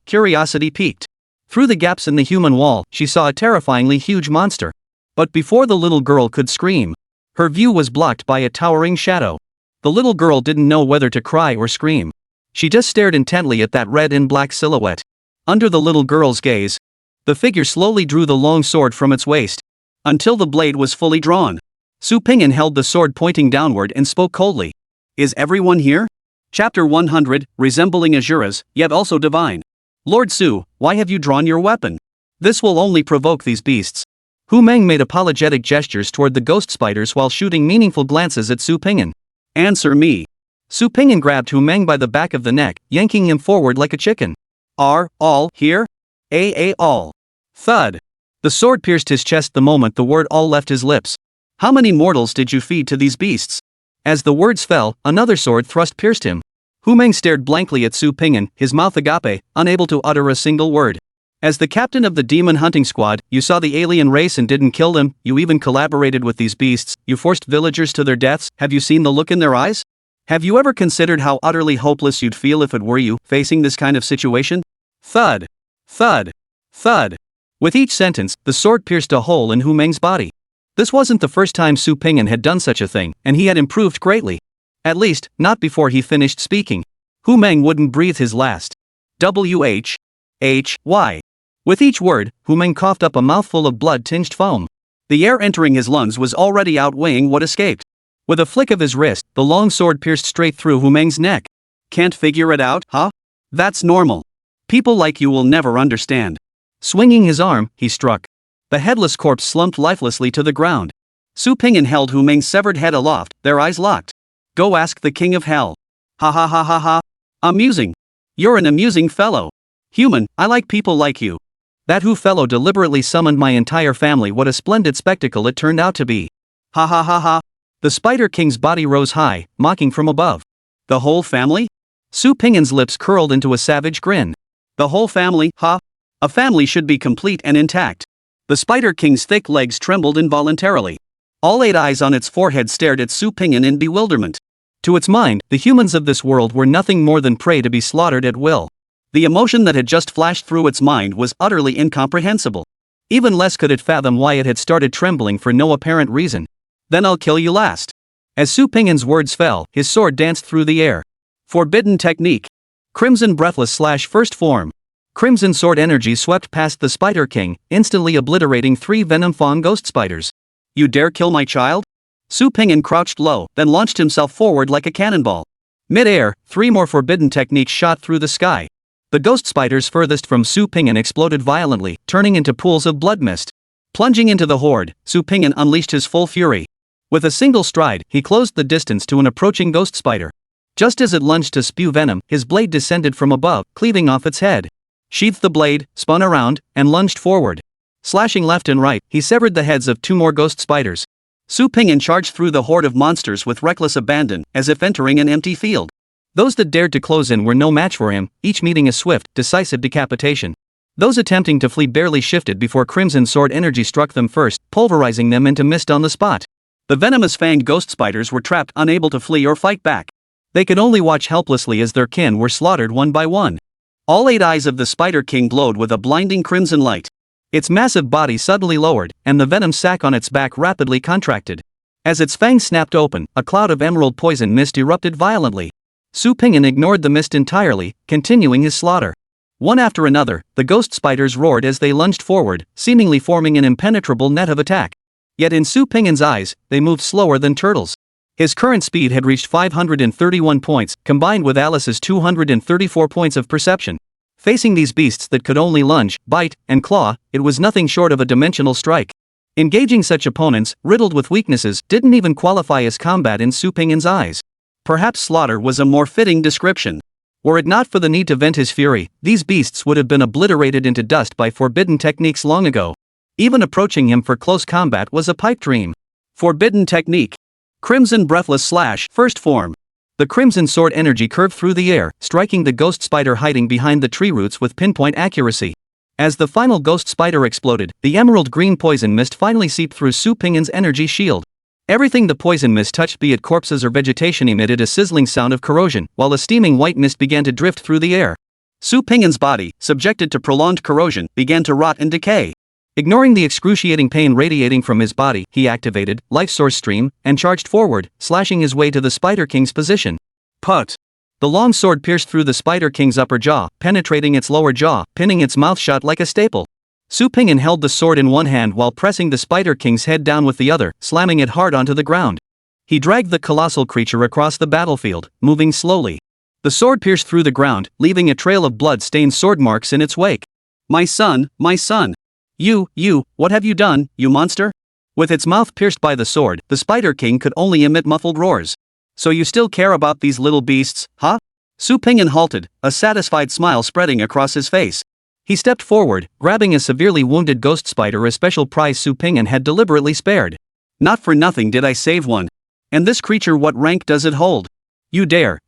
curiosity piqued. Through the gaps in the human wall, she saw a terrifyingly huge monster. But before the little girl could scream, her view was blocked by a towering shadow. The little girl didn't know whether to cry or scream. She just stared intently at that red and black silhouette. Under the little girl's gaze, the figure slowly drew the long sword from its waist, until the blade was fully drawn. Su Ping'an held the sword pointing downward and spoke coldly. Is everyone here? Chapter 100, Resembling Azura's, yet also divine. Lord Su, why have you drawn your weapon? This will only provoke these beasts. Hu Meng made apologetic gestures toward the ghost spiders while shooting meaningful glances at Su Ping'an. Answer me. Su Ping'an grabbed Hu Meng by the back of the neck, yanking him forward like a chicken. Are all here? All. Thud. The sword pierced his chest the moment the word all left his lips. How many mortals did you feed to these beasts? As the words fell, another sword thrust pierced him. Hu Meng stared blankly at Su Ping'an, his mouth agape, unable to utter a single word. As the captain of the demon hunting squad, you saw the alien race and didn't kill them, you even collaborated with these beasts, you forced villagers to their deaths. Have you seen the look in their eyes? Have you ever considered how utterly hopeless you'd feel if it were you, facing this kind of situation? Thud. Thud. Thud. With each sentence, the sword pierced a hole in Hu Meng's body. This wasn't the first time Su Ping'an had done such a thing, and he had improved greatly. At least, not before he finished speaking. Hu Meng wouldn't breathe his last. Why? With each word, Hu Meng coughed up a mouthful of blood-tinged foam. The air entering his lungs was already outweighing what escaped. With a flick of his wrist, the long sword pierced straight through Hu Meng's neck. Can't figure it out, huh? That's normal. People like you will never understand. Swinging his arm, he struck. The headless corpse slumped lifelessly to the ground. Su Pingyan held Hu Meng's severed head aloft, their eyes locked. Go ask the king of hell. Ha ha ha ha ha. Amusing. You're an amusing fellow. Human, I like people like you. That Hu fellow deliberately summoned my entire family. What a splendid spectacle it turned out to be. Ha ha ha ha. The Spider King's body rose high, mocking from above. The whole family? Su Pingyan's lips curled into a savage grin. The whole family, huh? A family should be complete and intact. The Spider King's thick legs trembled involuntarily. All 8 eyes on its forehead stared at Su Pingyan in bewilderment. To its mind, the humans of this world were nothing more than prey to be slaughtered at will. The emotion that had just flashed through its mind was utterly incomprehensible. Even less could it fathom why it had started trembling for no apparent reason. Then I'll kill you last. As Su Pingyan's words fell, his sword danced through the air. Forbidden technique. Crimson breathless / first form. Crimson sword energy swept past the Spider King, instantly obliterating 3 venom fawn ghost spiders. You dare kill my child? Su Pingyan crouched low, then launched himself forward like a cannonball. Mid-air, 3 more forbidden techniques shot through the sky. The ghost spiders furthest from Su Pingyan exploded violently, turning into pools of blood mist. Plunging into the horde, Su Pingyan unleashed his full fury. With a single stride, he closed the distance to an approaching ghost spider. Just as it lunged to spew venom, his blade descended from above, cleaving off its head. Sheathed the blade, spun around, and lunged forward. Slashing left and right, he severed the heads of 2 more ghost spiders. Su Pingyan charged through the horde of monsters with reckless abandon, as if entering an empty field. Those that dared to close in were no match for him, each meeting a swift, decisive decapitation. Those attempting to flee barely shifted before Crimson Sword energy struck them first, pulverizing them into mist on the spot. The venomous fanged ghost spiders were trapped, unable to flee or fight back. They could only watch helplessly as their kin were slaughtered one by one. All 8 eyes of the Spider King glowed with a blinding crimson light. Its massive body suddenly lowered, and the venom sac on its back rapidly contracted. As its fangs snapped open, a cloud of emerald poison mist erupted violently. Su Pingyan ignored the mist entirely, continuing his slaughter. One after another, the ghost spiders roared as they lunged forward, seemingly forming an impenetrable net of attack. Yet in Su Pingyan's eyes, they moved slower than turtles. His current speed had reached 531 points, combined with Alice's 234 points of perception. Facing these beasts that could only lunge, bite, and claw, it was nothing short of a dimensional strike. Engaging such opponents, riddled with weaknesses, didn't even qualify as combat in Su Pingyan's eyes. Perhaps slaughter was a more fitting description. Were it not for the need to vent his fury, these beasts would have been obliterated into dust by forbidden techniques long ago. Even approaching him for close combat was a pipe dream. Forbidden technique. Crimson breathless / first form. The crimson sword energy curved through the air, striking the ghost spider hiding behind the tree roots with pinpoint accuracy. As the final ghost spider exploded, the emerald green poison mist finally seeped through Su Pingyan's energy shield. Everything the poison mist touched, be it corpses or vegetation, emitted a sizzling sound of corrosion, while a steaming white mist began to drift through the air. Su Pingyan's body, subjected to prolonged corrosion, began to rot and decay. Ignoring the excruciating pain radiating from his body, he activated Life Source Stream and charged forward, slashing his way to the Spider King's position. Put! The long sword pierced through the Spider King's upper jaw, penetrating its lower jaw, pinning its mouth shut like a staple. Su Pingyan held the sword in one hand while pressing the Spider King's head down with the other, slamming it hard onto the ground. He dragged the colossal creature across the battlefield, moving slowly. The sword pierced through the ground, leaving a trail of blood-stained sword marks in its wake. My son, my son! You, what have you done, you monster? With its mouth pierced by the sword, the Spider King could only emit muffled roars. So you still care about these little beasts, huh? Su Pingyan halted, a satisfied smile spreading across his face. He stepped forward, grabbing a severely wounded ghost spider, a special prize Su Pingyan had deliberately spared. Not for nothing did I save one. And this creature, what rank does it hold? You dare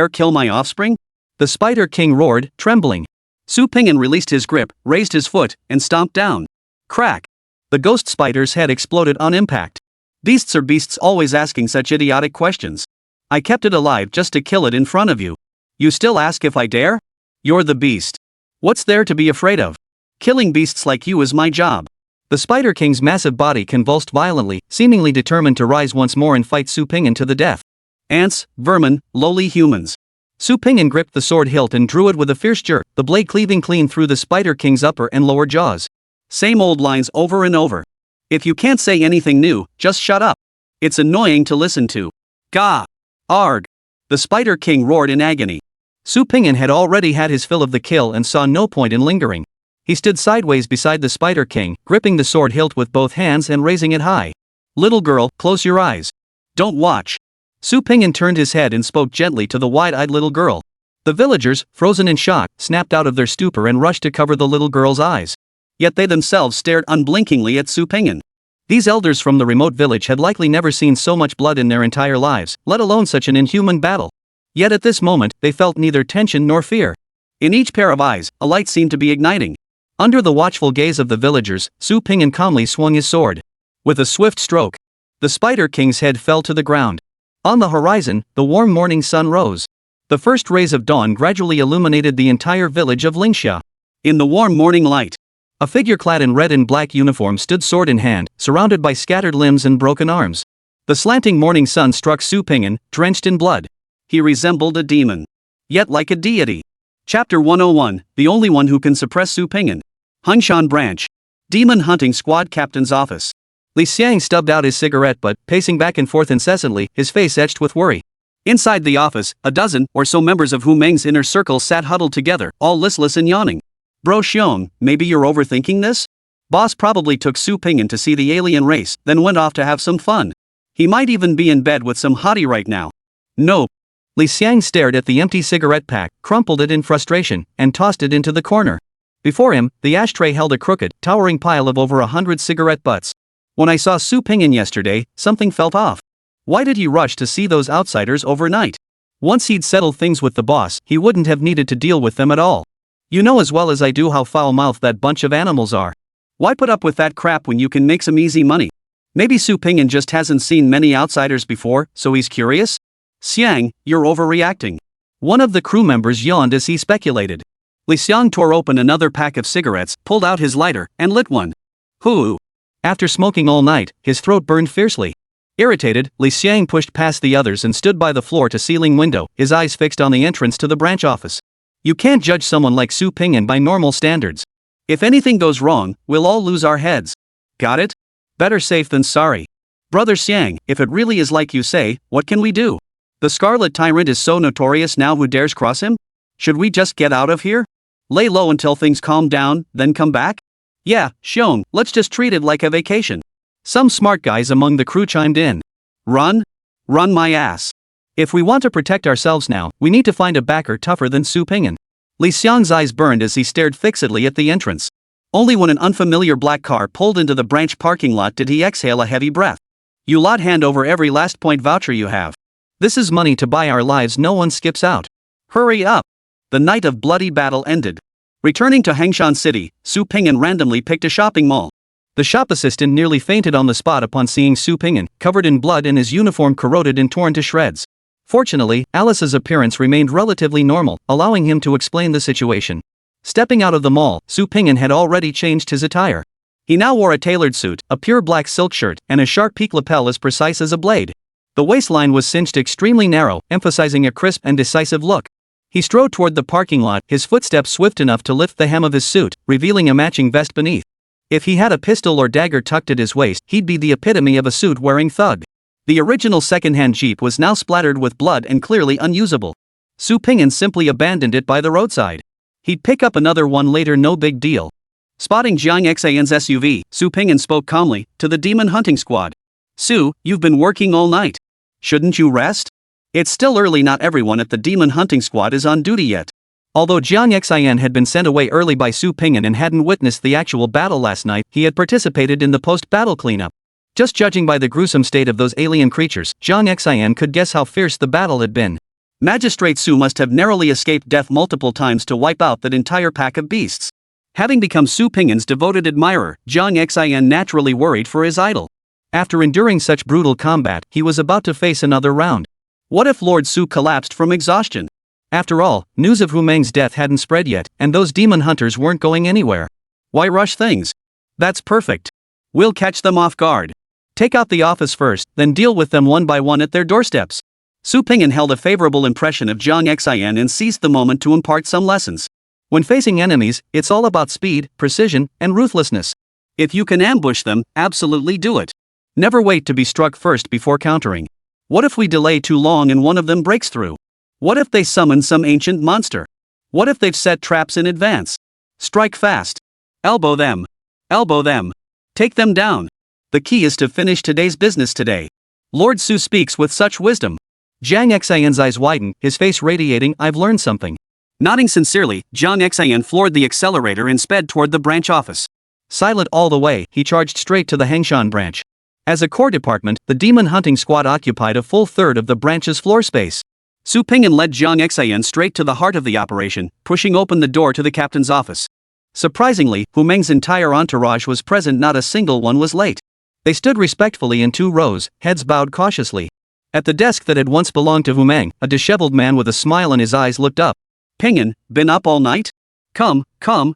kill my offspring? The Spider King roared, trembling. Su Pingyan released his grip, raised his foot, and stomped down. Crack! The ghost spider's head exploded on impact. Beasts are beasts, always asking such idiotic questions. I kept it alive just to kill it in front of you. You still ask if I dare? You're the beast. What's there to be afraid of? Killing beasts like you is my job. The Spider King's massive body convulsed violently, seemingly determined to rise once more and fight Su Pingyan to the death. Ants, vermin, lowly humans. Su Pingyan gripped the sword hilt and drew it with a fierce jerk, the the blade cleaving clean through the Spider King's upper and lower jaws. Same old lines over and over. If you can't say anything new, just shut up. It's annoying to listen to. Gah! Arg! The Spider King roared in agony. Su Pingyan had already had his fill of the kill and saw no point in lingering. He stood sideways beside the Spider King, gripping the sword hilt with both hands and raising it high. Little girl, close your eyes. Don't watch. Su Pingyan turned his head and spoke gently to the wide-eyed little girl. The villagers, frozen in shock, snapped out of their stupor and rushed to cover the little girl's eyes. Yet they themselves stared unblinkingly at Su Pingyan. These elders from the remote village had likely never seen so much blood in their entire lives, let alone such an inhuman battle. Yet at this moment, they felt neither tension nor fear. In each pair of eyes, a light seemed to be igniting. Under the watchful gaze of the villagers, Su Pingyan calmly swung his sword. With a swift stroke, the Spider King's head fell to the ground. On the horizon, the warm morning sun rose. The first rays of dawn gradually illuminated the entire village of Lingxia. In the warm morning light, a figure clad in red and black uniform stood sword in hand, surrounded by scattered limbs and broken arms. The slanting morning sun struck Su Pingyan, drenched in blood. He resembled a demon. Yet like a deity. Chapter 101, the only one who can suppress Su Pingyan. Hungshan Branch. Demon Hunting Squad Captain's Office. Li Xiang stubbed out his cigarette but, pacing back and forth incessantly, his face etched with worry. Inside the office, a dozen or so members of Hu Meng's inner circle sat huddled together, all listless and yawning. Bro Xiong, maybe you're overthinking this? Boss probably took Su Pingyan to see the alien race, then went off to have some fun. He might even be in bed with some hottie right now. Nope. Li Xiang stared at the empty cigarette pack, crumpled it in frustration, and tossed it into the corner. Before him, the ashtray held a crooked, towering pile of over 100 cigarette butts. When I saw Su Pingyan yesterday, something felt off. Why did he rush to see those outsiders overnight? Once he'd settled things with the boss, he wouldn't have needed to deal with them at all. You know as well as I do how foul-mouthed that bunch of animals are. Why put up with that crap when you can make some easy money? Maybe Su Pingyan just hasn't seen many outsiders before, so he's curious? Xiang, you're overreacting. One of the crew members yawned as he speculated. Li Xiang tore open another pack of cigarettes, pulled out his lighter, and lit one. Hoo! After smoking all night, his throat burned fiercely. Irritated, Li Xiang pushed past the others and stood by the floor-to-ceiling window, his eyes fixed on the entrance to the branch office. You can't judge someone like Su Pingyan by normal standards. If anything goes wrong, we'll all lose our heads. Got it? Better safe than sorry. Brother Xiang, if it really is like you say, what can we do? The Scarlet Tyrant is so notorious now, who dares cross him? Should we just get out of here? Lay low until things calm down, then come back? Yeah, Xiong, let's just treat it like a vacation. Some smart guys among the crew chimed in. Run? Run my ass. If we want to protect ourselves now, we need to find a backer tougher than Su Pingyan. Li Xiang's eyes burned as he stared fixedly at the entrance. Only when an unfamiliar black car pulled into the branch parking lot did he exhale a heavy breath. You lot hand over every last point voucher you have. This is money to buy our lives, no one skips out. Hurry up. The night of bloody battle ended. Returning to Hangshan City, Su Pingyan randomly picked a shopping mall. The shop assistant nearly fainted on the spot upon seeing Su Pingyan, covered in blood and his uniform corroded and torn to shreds. Fortunately, Alice's appearance remained relatively normal, allowing him to explain the situation. Stepping out of the mall, Su Pingyan had already changed his attire. He now wore a tailored suit, a pure black silk shirt, and a sharp peak lapel as precise as a blade. The waistline was cinched extremely narrow, emphasizing a crisp and decisive look. He strode toward the parking lot, his footsteps swift enough to lift the hem of his suit, revealing a matching vest beneath. If he had a pistol or dagger tucked at his waist, he'd be the epitome of a suit-wearing thug. The original second-hand Jeep was now splattered with blood and clearly unusable. Su Pingyan simply abandoned it by the roadside. He'd pick up another one later, no big deal. Spotting Jiang Xan's SUV, Su Pingyan spoke calmly to the demon hunting squad. Su, you've been working all night. Shouldn't you rest? It's still early, not everyone at the demon hunting squad is on duty yet. Although Jiang Xan had been sent away early by Su Pingyan and hadn't witnessed the actual battle last night, he had participated in the post-battle cleanup. Just judging by the gruesome state of those alien creatures, Jiang Xan could guess how fierce the battle had been. Magistrate Su must have narrowly escaped death multiple times to wipe out that entire pack of beasts. Having become Su Pingyan's devoted admirer, Jiang Xan naturally worried for his idol. After enduring such brutal combat, he was about to face another round. What if Lord Su collapsed from exhaustion? After all, news of Hu Meng's death hadn't spread yet, and those demon hunters weren't going anywhere. Why rush things? That's perfect. We'll catch them off guard. Take out the office first, then deal with them one by one at their doorsteps. Su Pingyan held a favorable impression of Jiang Xan and seized the moment to impart some lessons. When facing enemies, it's all about speed, precision, and ruthlessness. If you can ambush them, absolutely do it. Never wait to be struck first before countering. What if we delay too long and one of them breaks through? What if they summon some ancient monster? What if they've set traps in advance? Strike fast. Elbow them. Elbow them. Take them down. The key is to finish today's business today. Lord Su speaks with such wisdom. Jiang Xian's eyes widen, his face radiating, I've learned something. Nodding sincerely, Jiang Xian floored the accelerator and sped toward the branch office. Silent all the way, he charged straight to the Hengshan branch. As a core department, the demon hunting squad occupied a full third of the branch's floor space. Su Ping'an led Jiang Xian straight to the heart of the operation, pushing open the door to the captain's office. Surprisingly, Hu Meng's entire entourage was present, not a single one was late. They stood respectfully in 2 rows, heads bowed cautiously. At the desk that had once belonged to Hu Meng, a disheveled man with a smile in his eyes looked up. Ping'an, been up all night? Come,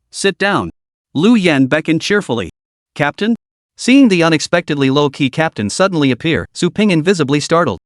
sit down. Lu Yan beckoned cheerfully. Captain? Seeing the unexpectedly low-key captain suddenly appear, Su Ping'an visibly startled.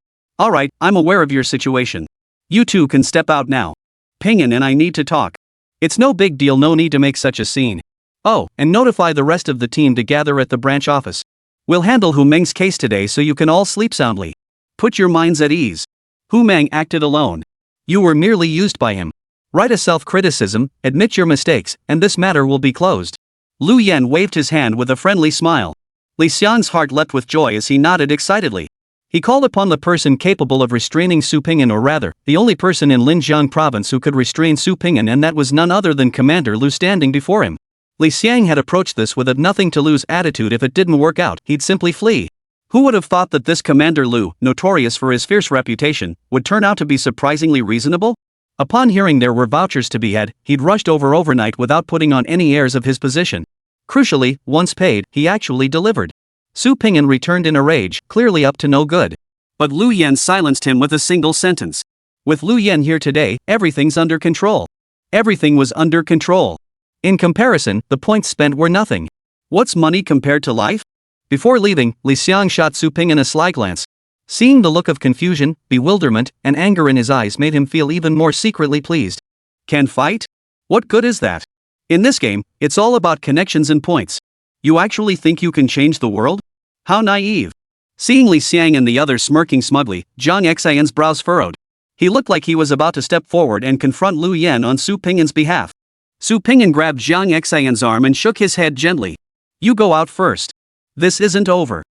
Alright, I'm aware of your situation. You two can step out now. Ping'an and I need to talk. It's no big deal, no need to make such a scene. Oh, and notify the rest of the team to gather at the branch office. We'll handle Hu Meng's case today so you can all sleep soundly. Put your minds at ease. Hu Meng acted alone. You were merely used by him. Write a self-criticism, admit your mistakes, and this matter will be closed. Lu Yan waved his hand with a friendly smile. Li Xiang's heart leapt with joy as he nodded excitedly. He called upon the person capable of restraining Su Ping'an, or rather, the only person in Linjiang province who could restrain Su Ping'an, and that was none other than Commander Lu standing before him. Li Xiang had approached this with a nothing-to-lose attitude. If it didn't work out, he'd simply flee. Who would have thought that this Commander Lu, notorious for his fierce reputation, would turn out to be surprisingly reasonable? Upon hearing there were vouchers to be had, he'd rushed over overnight without putting on any airs of his position. Crucially, once paid, he actually delivered. Su Ping'an returned in a rage, clearly up to no good. But Lu Yan silenced him with a single sentence. With Lu Yan here today, everything's under control. Everything was under control. In comparison, the points spent were nothing. What's money compared to life? Before leaving, Li Xiang shot Su Ping'an a sly glance. Seeing the look of confusion, bewilderment, and anger in his eyes made him feel even more secretly pleased. Can fight? What good is that? In this game, it's all about connections and points. You actually think you can change the world? How naive. Seeing Li Xiang and the others smirking smugly, Jiang Xian's brows furrowed. He looked like he was about to step forward and confront Lu Yan on Su Ping'an's behalf. Su Ping'an grabbed Jiang Xian's arm and shook his head gently. You go out first. This isn't over.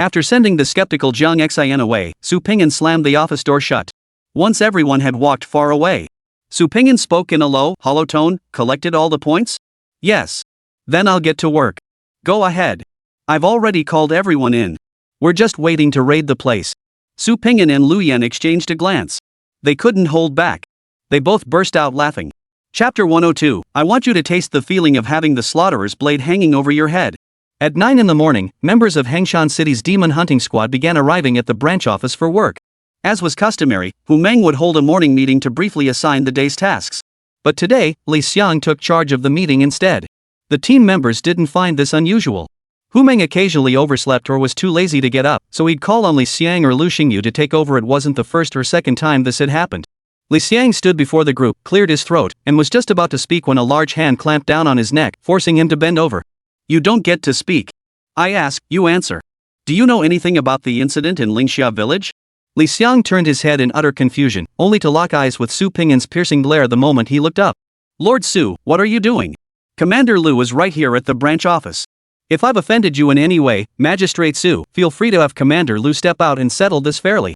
After sending the skeptical Jiang Xian away, Su Ping'an slammed the office door shut. Once everyone had walked far away, Su Ping'an spoke in a low, hollow tone. Collected all the points? Yes. Then I'll get to work. Go ahead. I've already called everyone in. We're just waiting to raid the place. Su Ping'an and Lu Yan exchanged a glance. They couldn't hold back. They both burst out laughing. Chapter 102, I want you to taste the feeling of having the slaughterer's blade hanging over your head. At 9 in the morning, members of Hengshan City's demon hunting squad began arriving at the branch office for work. As was customary, Hu Meng would hold a morning meeting to briefly assign the day's tasks. But today, Li Xiang took charge of the meeting instead. The team members didn't find this unusual. Hu Meng occasionally overslept or was too lazy to get up, so he'd call on Li Xiang or Lu Xingyu to take over. It wasn't the first or second time this had happened. Li Xiang stood before the group, cleared his throat, and was just about to speak when a large hand clamped down on his neck, forcing him to bend over. You don't get to speak. I ask, you answer. Do you know anything about the incident in Lingxia village? Li Xiang turned his head in utter confusion, only to lock eyes with Su Ping'an's piercing glare the moment he looked up. Lord Su, what are you doing? Commander Lu is right here at the branch office. If I've offended you in any way, Magistrate Su, feel free to have Commander Lu step out and settle this fairly.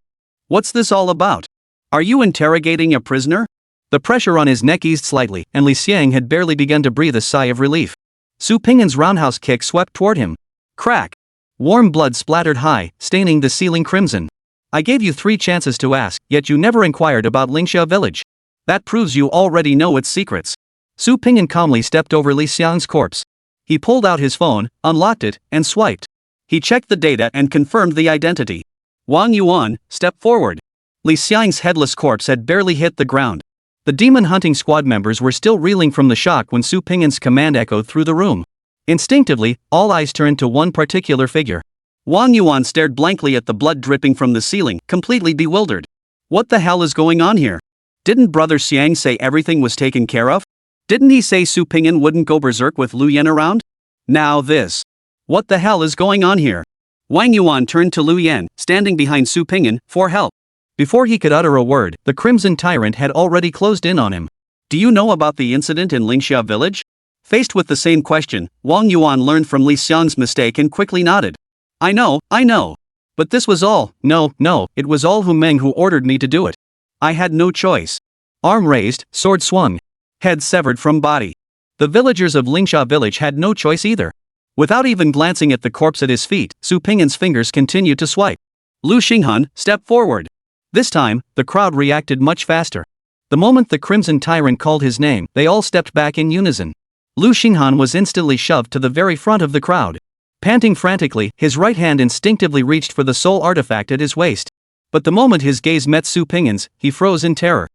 What's this all about? Are you interrogating a prisoner? The pressure on his neck eased slightly, and Li Xiang had barely begun to breathe a sigh of relief. Su Ping'an's roundhouse kick swept toward him. Crack! Warm blood splattered high, staining the ceiling crimson. I gave you 3 chances to ask, yet you never inquired about Lingxia village. That proves you already know its secrets. Su Ping'an calmly stepped over Li Xiang's corpse. He pulled out his phone, unlocked it, and swiped. He checked the data and confirmed the identity. Wang Yuan, step forward. Li Xiang's headless corpse had barely hit the ground. The demon hunting squad members were still reeling from the shock when Su Ping'an's command echoed through the room. Instinctively, all eyes turned to one particular figure. Wang Yuan stared blankly at the blood dripping from the ceiling, completely bewildered. What the hell is going on here? Didn't Brother Xiang say everything was taken care of? Didn't he say Su Ping'an wouldn't go berserk with Lu Yan around? Now this. What the hell is going on here? Wang Yuan turned to Lu Yan, standing behind Su Ping'an, for help. Before he could utter a word, the Crimson Tyrant had already closed in on him. Do you know about the incident in Lingxia village? Faced with the same question, Wang Yuan learned from Li Xiang's mistake and quickly nodded. I know. But this was all, no, it was all Hu Meng who ordered me to do it. I had no choice. Arm raised, sword swung. Head severed from body. The villagers of Lingxia village had no choice either. Without even glancing at the corpse at his feet, Su Ping'an's fingers continued to swipe. Lu Xinghan, step forward. This time, the crowd reacted much faster. The moment the Crimson Tyrant called his name, they all stepped back in unison. Lu Xinghan was instantly shoved to the very front of the crowd. Panting frantically, his right hand instinctively reached for the soul artifact at his waist. But the moment his gaze met Su Ping'an's, he froze in terror.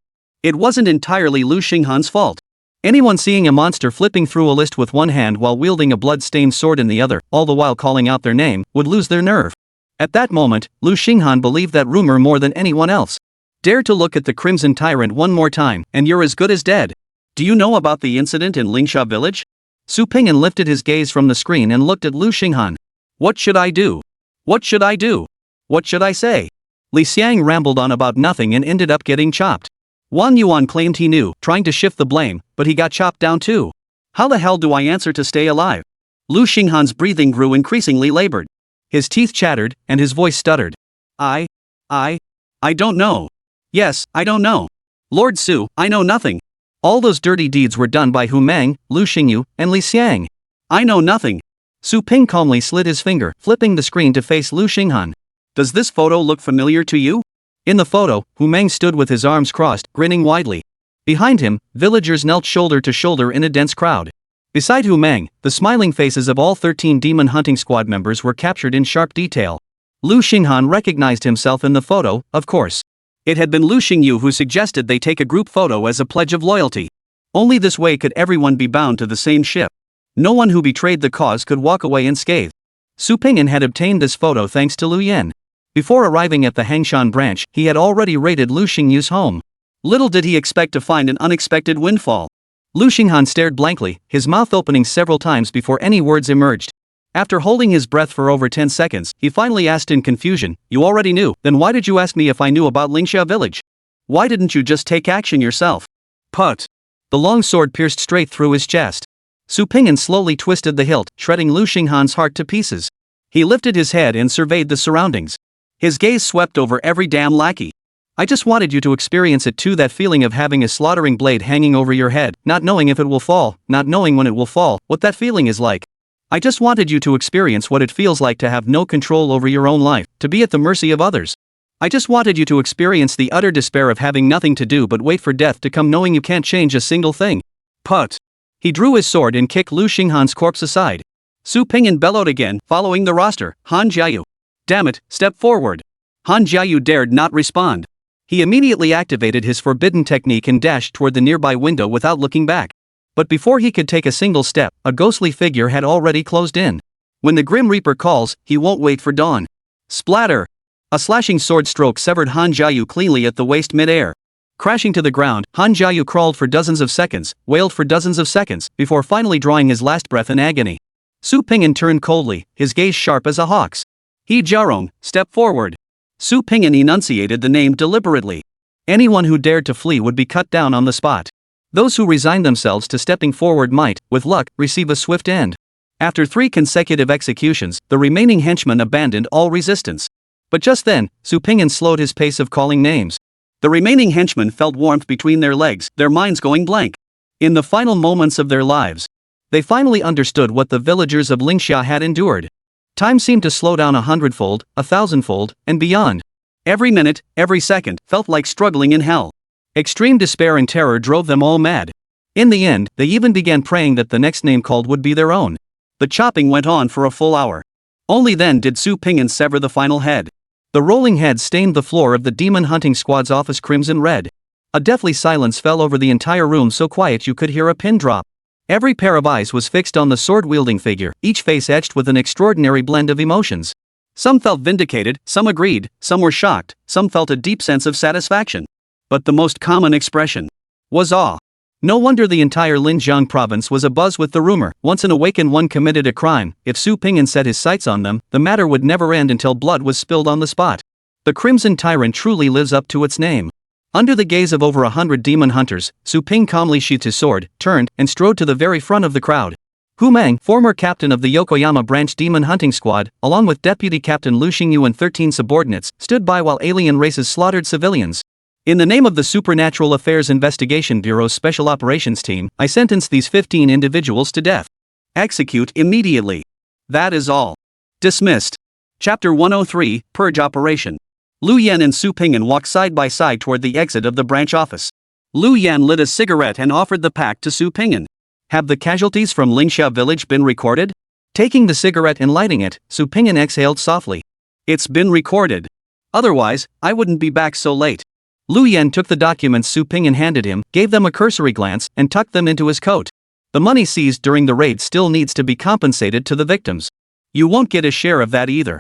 It wasn't entirely Lu Xinghan's fault. Anyone seeing a monster flipping through a list with one hand while wielding a blood-stained sword in the other, all the while calling out their name, would lose their nerve. At that moment, Lu Xinghan believed that rumor more than anyone else. Dare to look at the Crimson Tyrant one more time, and you're as good as dead. Do you know about the incident in Lingxia village? Su Ping'an lifted his gaze from the screen and looked at Lu Xinghan. What should I do? What should I do? What should I say? Li Xiang rambled on about nothing and ended up getting chopped. Wang Yuan claimed he knew, trying to shift the blame, but he got chopped down too. How the hell do I answer to stay alive? Lu Xinghan's breathing grew increasingly labored. His teeth chattered, and his voice stuttered. I don't know. Yes, I don't know. Lord Su, I know nothing. All those dirty deeds were done by Hu Meng, Lu Xingyu, and Li Xiang. I know nothing. Su Ping calmly slid his finger, flipping the screen to face Lu Xinghan. Does this photo look familiar to you? In the photo, Hu Meng stood with his arms crossed, grinning widely. Behind him, villagers knelt shoulder to shoulder in a dense crowd. Beside Hu Meng, the smiling faces of all 13 demon hunting squad members were captured in sharp detail. Lu Xinghan recognized himself in the photo, of course. It had been Lu Xingyu who suggested they take a group photo as a pledge of loyalty. Only this way could everyone be bound to the same ship. No one who betrayed the cause could walk away unscathed. Su Ping'an had obtained this photo thanks to Lu Yan. Before arriving at the Hangshan branch, he had already raided Lu Xingyu's home. Little did he expect to find an unexpected windfall. Lu Xinghan stared blankly, his mouth opening several times before any words emerged. After holding his breath for over 10 seconds, he finally asked in confusion, "You already knew, then why did you ask me if I knew about Lingxia village? Why didn't you just take action yourself?" Put. The long sword pierced straight through his chest. Su Ping'an slowly twisted the hilt, shredding Lu Xinghan's heart to pieces. He lifted his head and surveyed the surroundings. His gaze swept over every damn lackey. "I just wanted you to experience it too, that feeling of having a slaughtering blade hanging over your head, not knowing if it will fall, not knowing when it will fall, what that feeling is like. I just wanted you to experience what it feels like to have no control over your own life, to be at the mercy of others. I just wanted you to experience the utter despair of having nothing to do but wait for death to come, knowing you can't change a single thing." Put. He drew his sword and kicked Lu Xinghan's corpse aside. Su Ping'an bellowed again, following the roster. "Han Jiayu. Damn it, step forward." Han Jiayu dared not respond. He immediately activated his forbidden technique and dashed toward the nearby window without looking back. But before he could take a single step, a ghostly figure had already closed in. When the Grim Reaper calls, he won't wait for dawn. Splatter! A slashing sword stroke severed Han Jiayu cleanly at the waist mid-air. Crashing to the ground, Han Jiayu crawled for dozens of seconds, wailed for dozens of seconds, before finally drawing his last breath in agony. Su Ping'an turned coldly, his gaze sharp as a hawk's. "He Jiarong, step forward." Su Ping'an enunciated the name deliberately. Anyone who dared to flee would be cut down on the spot. Those who resigned themselves to stepping forward might, with luck, receive a swift end. After 3 consecutive executions, the remaining henchmen abandoned all resistance. But just then, Su Ping'an slowed his pace of calling names. The remaining henchmen felt warmth between their legs, their minds going blank. In the final moments of their lives, they finally understood what the villagers of Lingxia had endured. Time seemed to slow down 100-fold, 1,000-fold, and beyond. Every minute, every second, felt like struggling in hell. Extreme despair and terror drove them all mad. In the end, they even began praying that the next name called would be their own. The chopping went on for a full hour. Only then did Su Ping'an sever the final head. The rolling head stained the floor of the demon hunting squad's office crimson red. A deathly silence fell over the entire room, so quiet you could hear a pin drop. Every pair of eyes was fixed on the sword-wielding figure, each face etched with an extraordinary blend of emotions. Some felt vindicated, some agreed, some were shocked, some felt a deep sense of satisfaction. But the most common expression was awe. No wonder the entire Linjiang province was abuzz with the rumor. Once an awakened one committed a crime, if Su Ping'an set his sights on them, the matter would never end until blood was spilled on the spot. The Crimson Tyrant truly lives up to its name. Under the gaze of over 100 demon hunters, Su Ping calmly sheathed his sword, turned, and strode to the very front of the crowd. Hu Mang, former captain of the Yokoyama branch demon hunting squad, along with Deputy Captain Lu Xingyu and 13 subordinates, stood by while alien races slaughtered civilians. In the name of the Supernatural Affairs Investigation Bureau's Special Operations Team, I sentence these 15 individuals to death. Execute immediately. That is all. Dismissed. Chapter 103, Purge Operation. Lu Yan and Su Ping'an walked side by side toward the exit of the branch office. Lu Yan lit a cigarette and offered the pack to Su Ping'an. Have the casualties from Lingxia village been recorded? Taking the cigarette and lighting it, Su Ping'an exhaled softly. It's been recorded. Otherwise, I wouldn't be back so late. Lu Yan took the documents Su Ping'an handed him, gave them a cursory glance, and tucked them into his coat. The money seized during the raid still needs to be compensated to the victims. You won't get a share of that either.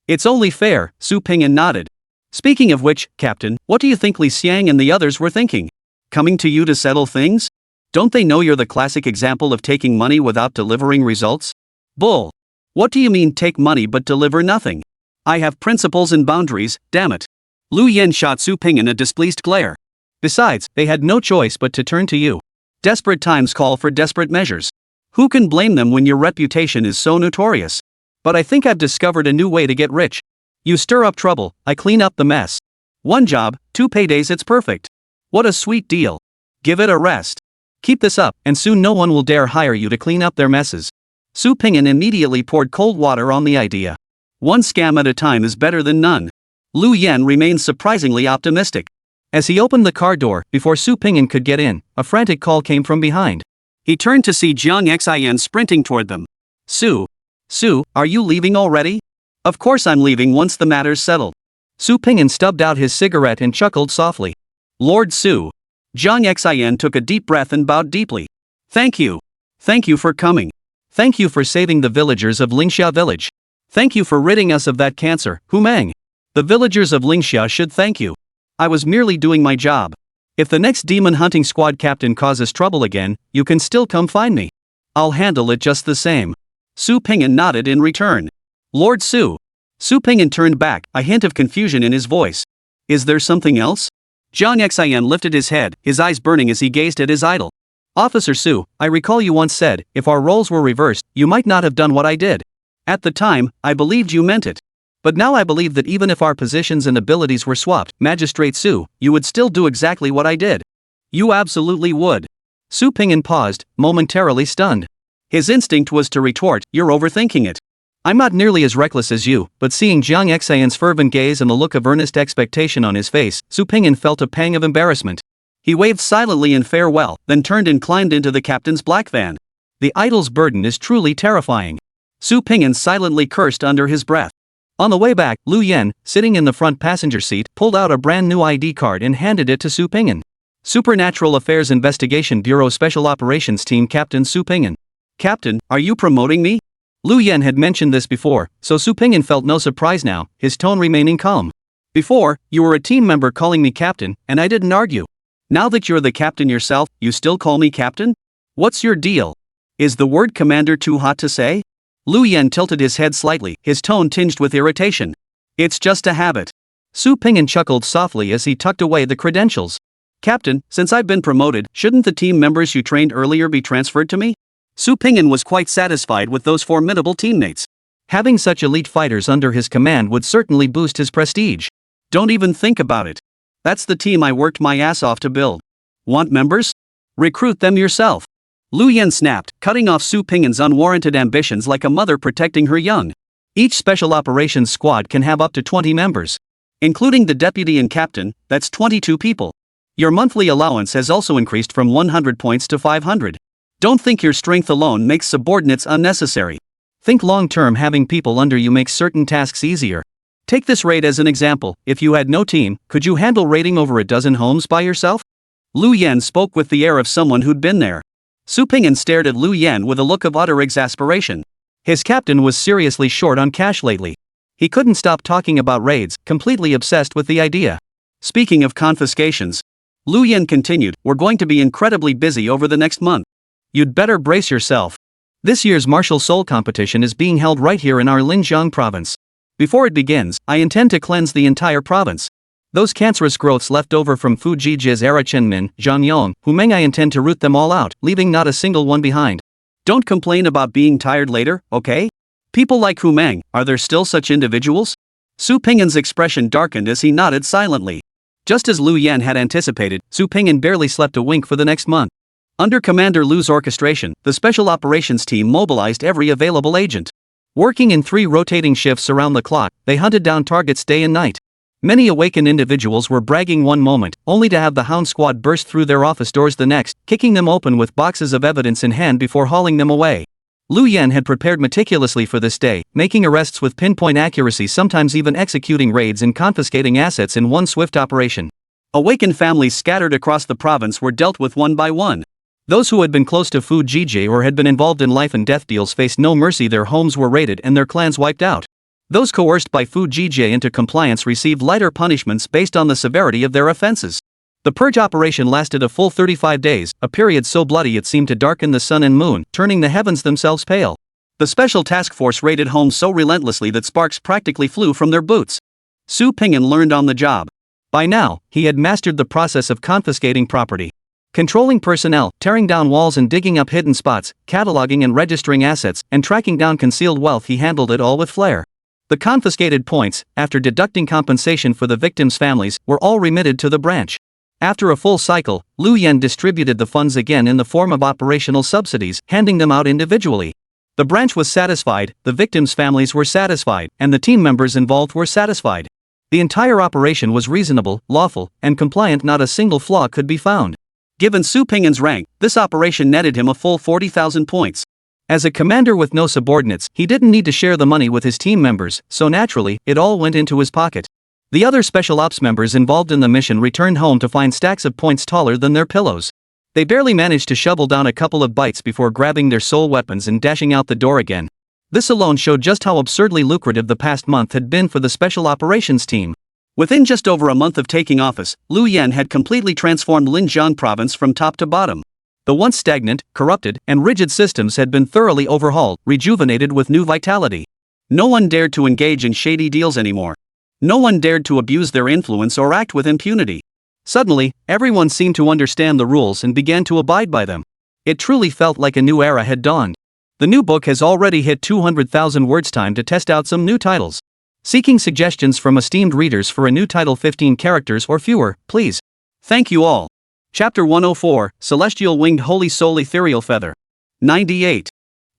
It's only fair, Su Ping'an nodded. Speaking of which, Captain, what do you think Li Xiang and the others were thinking? Coming to you to settle things? Don't they know you're the classic example of taking money without delivering results? Bull. What do you mean take money but deliver nothing? I have principles and boundaries, damn it. Lu Yan shot Su Ping'an a displeased glare. Besides, they had no choice but to turn to you. Desperate times call for desperate measures. Who can blame them when your reputation is so notorious? But I think I've discovered a new way to get rich. You stir up trouble, I clean up the mess. One job, 2 paydays, it's perfect. What a sweet deal. Give it a rest. Keep this up, and soon no one will dare hire you to clean up their messes. Su Ping'an immediately poured cold water on the idea. One scam at a time is better than none. Lu Yan remained surprisingly optimistic. As he opened the car door, before Su Ping'an could get in, a frantic call came from behind. He turned to see Jiang Xin sprinting toward them. Su, are you leaving already? Of course I'm leaving once the matter's settled. Su Ping'an stubbed out his cigarette and chuckled softly. Lord Su. Jiang Xin took a deep breath and bowed deeply. Thank you. Thank you for coming. Thank you for saving the villagers of Lingxia village. Thank you for ridding us of that cancer, Hu Mang. The villagers of Lingxia should thank you. I was merely doing my job. If the next demon hunting squad captain causes trouble again, you can still come find me. I'll handle it just the same. Su Ping'an nodded in return. Lord Su. Su Ping'an turned back, a hint of confusion in his voice. Is there something else? Jiang Xin lifted his head, his eyes burning as he gazed at his idol. Officer Su, I recall you once said, if our roles were reversed, you might not have done what I did. At the time, I believed you meant it. But now I believe that even if our positions and abilities were swapped, Magistrate Su, you would still do exactly what I did. You absolutely would. Su Ping'an paused, momentarily stunned. His instinct was to retort, you're overthinking it. I'm not nearly as reckless as you, but seeing Jiang Xian's fervent gaze and the look of earnest expectation on his face, Su Ping'an felt a pang of embarrassment. He waved silently in farewell, then turned and climbed into the captain's black van. The idol's burden is truly terrifying. Su Ping'an silently cursed under his breath. On the way back, Lu Yan, sitting in the front passenger seat, pulled out a brand new ID card and handed it to Su Ping'an. Supernatural Affairs Investigation Bureau Special Operations Team Captain Su Ping'an. Captain, are you promoting me? Lu Yan had mentioned this before, so Su Ping'an felt no surprise now, his tone remaining calm. Before, you were a team member calling me captain, and I didn't argue. Now that you're the captain yourself, you still call me captain? What's your deal? Is the word commander too hot to say? Lu Yan tilted his head slightly, his tone tinged with irritation. It's just a habit. Su Ping'an chuckled softly as he tucked away the credentials. Captain, since I've been promoted, shouldn't the team members you trained earlier be transferred to me? Su Ping'an was quite satisfied with those formidable teammates. Having such elite fighters under his command would certainly boost his prestige. Don't even think about it. That's the team I worked my ass off to build. Want members? Recruit them yourself. Lu Yan snapped, cutting off Su Ping'an's unwarranted ambitions like a mother protecting her young. Each special operations squad can have up to 20 members. Including the deputy and captain, that's 22 people. Your monthly allowance has also increased from 100 points to 500. Don't think your strength alone makes subordinates unnecessary. Think long-term, having people under you makes certain tasks easier. Take this raid as an example. If you had no team, could you handle raiding over a dozen homes by yourself? Lu Yan spoke with the air of someone who'd been there. Su Ping'an stared at Lu Yan with a look of utter exasperation. His captain was seriously short on cash lately. He couldn't stop talking about raids, completely obsessed with the idea. Speaking of confiscations, Lu Yan continued, we're going to be incredibly busy over the next month. You'd better brace yourself. This year's martial soul competition is being held right here in our Linjiang province. Before it begins, I intend to cleanse the entire province. Those cancerous growths left over from Fu Jiji's era Chenmin, Zhangyong, Humeng, I intend to root them all out, leaving not a single one behind. Don't complain about being tired later, okay? People like Humeng, are there still such individuals? Su Ping'an's expression darkened as he nodded silently. Just as Lu Yan had anticipated, Su Ping'an barely slept a wink for the next month. Under Commander Lu's orchestration, the Special Operations Team mobilized every available agent. Working in 3 rotating shifts around the clock, they hunted down targets day and night. Many awakened individuals were bragging one moment, only to have the Hound Squad burst through their office doors the next, kicking them open with boxes of evidence in hand before hauling them away. Lu Yan had prepared meticulously for this day, making arrests with pinpoint accuracy, sometimes even executing raids and confiscating assets in one swift operation. Awakened families scattered across the province were dealt with one by one. Those who had been close to Fu Jiji or had been involved in life and death deals faced no mercy. Their homes were raided and their clans wiped out. Those coerced by Fu Jiji into compliance received lighter punishments based on the severity of their offenses. The purge operation lasted a full 35 days, a period so bloody it seemed to darken the sun and moon, turning the heavens themselves pale. The special task force raided homes so relentlessly that sparks practically flew from their boots. Su Ping'an learned on the job. By now, he had mastered the process of confiscating property. Controlling personnel, tearing down walls and digging up hidden spots, cataloging and registering assets, and tracking down concealed wealth, he handled it all with flair. The confiscated points, after deducting compensation for the victims' families, were all remitted to the branch. After a full cycle, Lu Yan distributed the funds again in the form of operational subsidies, handing them out individually. The branch was satisfied, the victims' families were satisfied, and the team members involved were satisfied. The entire operation was reasonable, lawful, and compliant. Not a single flaw could be found. Given Su Ping'an's rank, this operation netted him a full 40,000 points. As a commander with no subordinates, he didn't need to share the money with his team members, so naturally, it all went into his pocket. The other special ops members involved in the mission returned home to find stacks of points taller than their pillows. They barely managed to shovel down a couple of bites before grabbing their soul weapons and dashing out the door again. This alone showed just how absurdly lucrative the past month had been for the special operations team. Within just over a month of taking office, Lu Yan had completely transformed Linjiang province from top to bottom. The once stagnant, corrupted, and rigid systems had been thoroughly overhauled, rejuvenated with new vitality. No one dared to engage in shady deals anymore. No one dared to abuse their influence or act with impunity. Suddenly, everyone seemed to understand the rules and began to abide by them. It truly felt like a new era had dawned. The new book has already hit 200,000 words. Time to test out some new titles. Seeking suggestions from esteemed readers for a new title, 15 characters or fewer, please. Thank you all. Chapter 104, Celestial Winged Holy Soul Ethereal Feather. 98.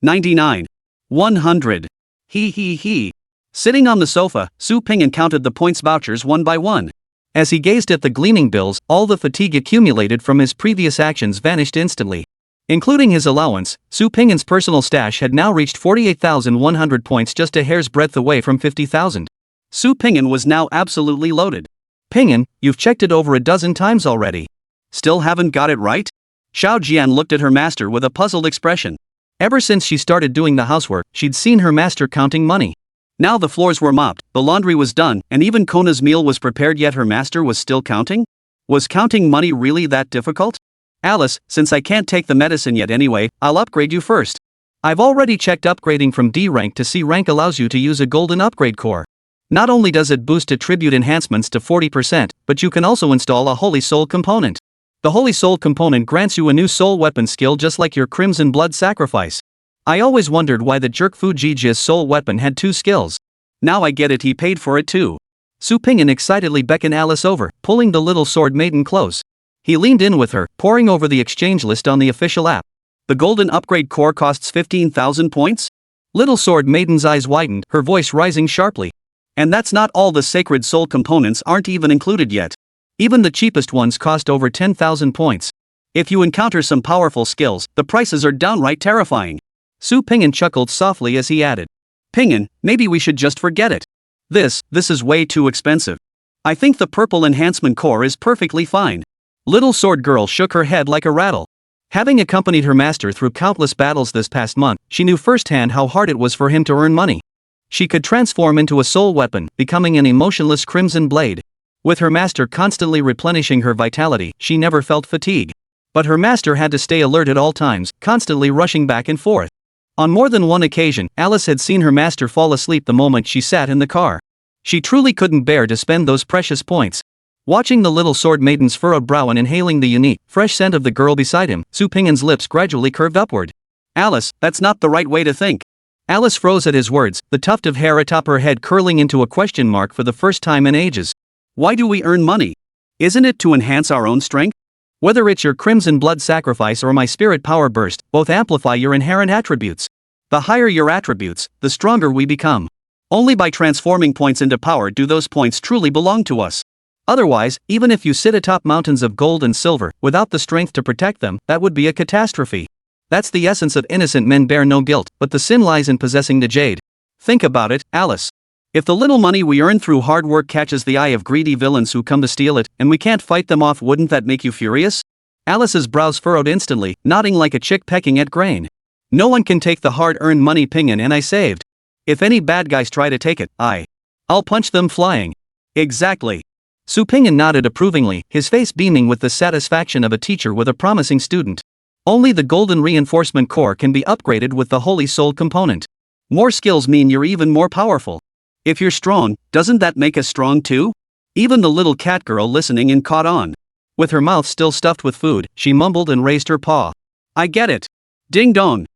99. 100. He. Sitting on the sofa, Su Ping'an counted the points vouchers one by one. As he gazed at the gleaming bills, all the fatigue accumulated from his previous actions vanished instantly. Including his allowance, Su Ping'an's personal stash had now reached 48,100 points, just a hair's breadth away from 50,000. Su Ping'an was now absolutely loaded. Ping'an, you've checked it over a dozen times already. Still haven't got it right? Xiao Jian looked at her master with a puzzled expression. Ever since she started doing the housework, she'd seen her master counting money. Now the floors were mopped, the laundry was done, and even Kona's meal was prepared, yet her master was still counting? Was counting money really that difficult? Alice, since I can't take the medicine yet anyway, I'll upgrade you first. I've already checked upgrading from D rank to C rank allows you to use a golden upgrade core. Not only does it boost attribute enhancements to 40%, but you can also install a Holy Soul component. The Holy Soul component grants you a new soul weapon skill just like your Crimson Blood Sacrifice. I always wondered why the jerk Fu Jiji's soul weapon had 2 skills. Now I get it, he paid for it too. Su Ping'an excitedly beckoned Alice over, pulling the little sword maiden close. He leaned in with her, poring over the exchange list on the official app. The golden upgrade core costs 15,000 points? Little sword maiden's eyes widened, her voice rising sharply. And that's not all, the sacred soul components aren't even included yet. Even the cheapest ones cost over 10,000 points. If you encounter some powerful skills, the prices are downright terrifying. Su Ping'an chuckled softly as he added. Ping'an, maybe we should just forget it. This is way too expensive. I think the purple enhancement core is perfectly fine. Little sword girl shook her head like a rattle. Having accompanied her master through countless battles this past month, she knew firsthand how hard it was for him to earn money. She could transform into a soul weapon, becoming an emotionless crimson blade. With her master constantly replenishing her vitality, she never felt fatigue. But her master had to stay alert at all times, constantly rushing back and forth. On more than one occasion, Alice had seen her master fall asleep the moment she sat in the car. She truly couldn't bear to spend those precious points. Watching the little sword maiden's furrowed brow and inhaling the unique, fresh scent of the girl beside him, Su Ping'an's lips gradually curved upward. Alice, that's not the right way to think. Alice froze at his words, the tuft of hair atop her head curling into a question mark for the first time in ages. Why do we earn money? Isn't it to enhance our own strength? Whether it's your crimson blood sacrifice or my spirit power burst, both amplify your inherent attributes. The higher your attributes, the stronger we become. Only by transforming points into power do those points truly belong to us. Otherwise, even if you sit atop mountains of gold and silver, without the strength to protect them, that would be a catastrophe. That's the essence of innocent men bear no guilt, but the sin lies in possessing the jade. Think about it, Alice. If the little money we earn through hard work catches the eye of greedy villains who come to steal it, and we can't fight them off, wouldn't that make you furious? Alice's brows furrowed instantly, nodding like a chick pecking at grain. No one can take the hard-earned money Ping'an and I saved. If any bad guys try to take it, I'll punch them flying. Exactly. Su Ping'an nodded approvingly, his face beaming with the satisfaction of a teacher with a promising student. Only the Golden Reinforcement Core can be upgraded with the Holy Soul component. More skills mean you're even more powerful. If you're strong, doesn't that make us strong too? Even the little cat girl listening in caught on. With her mouth still stuffed with food, she mumbled and raised her paw. I get it. Ding dong.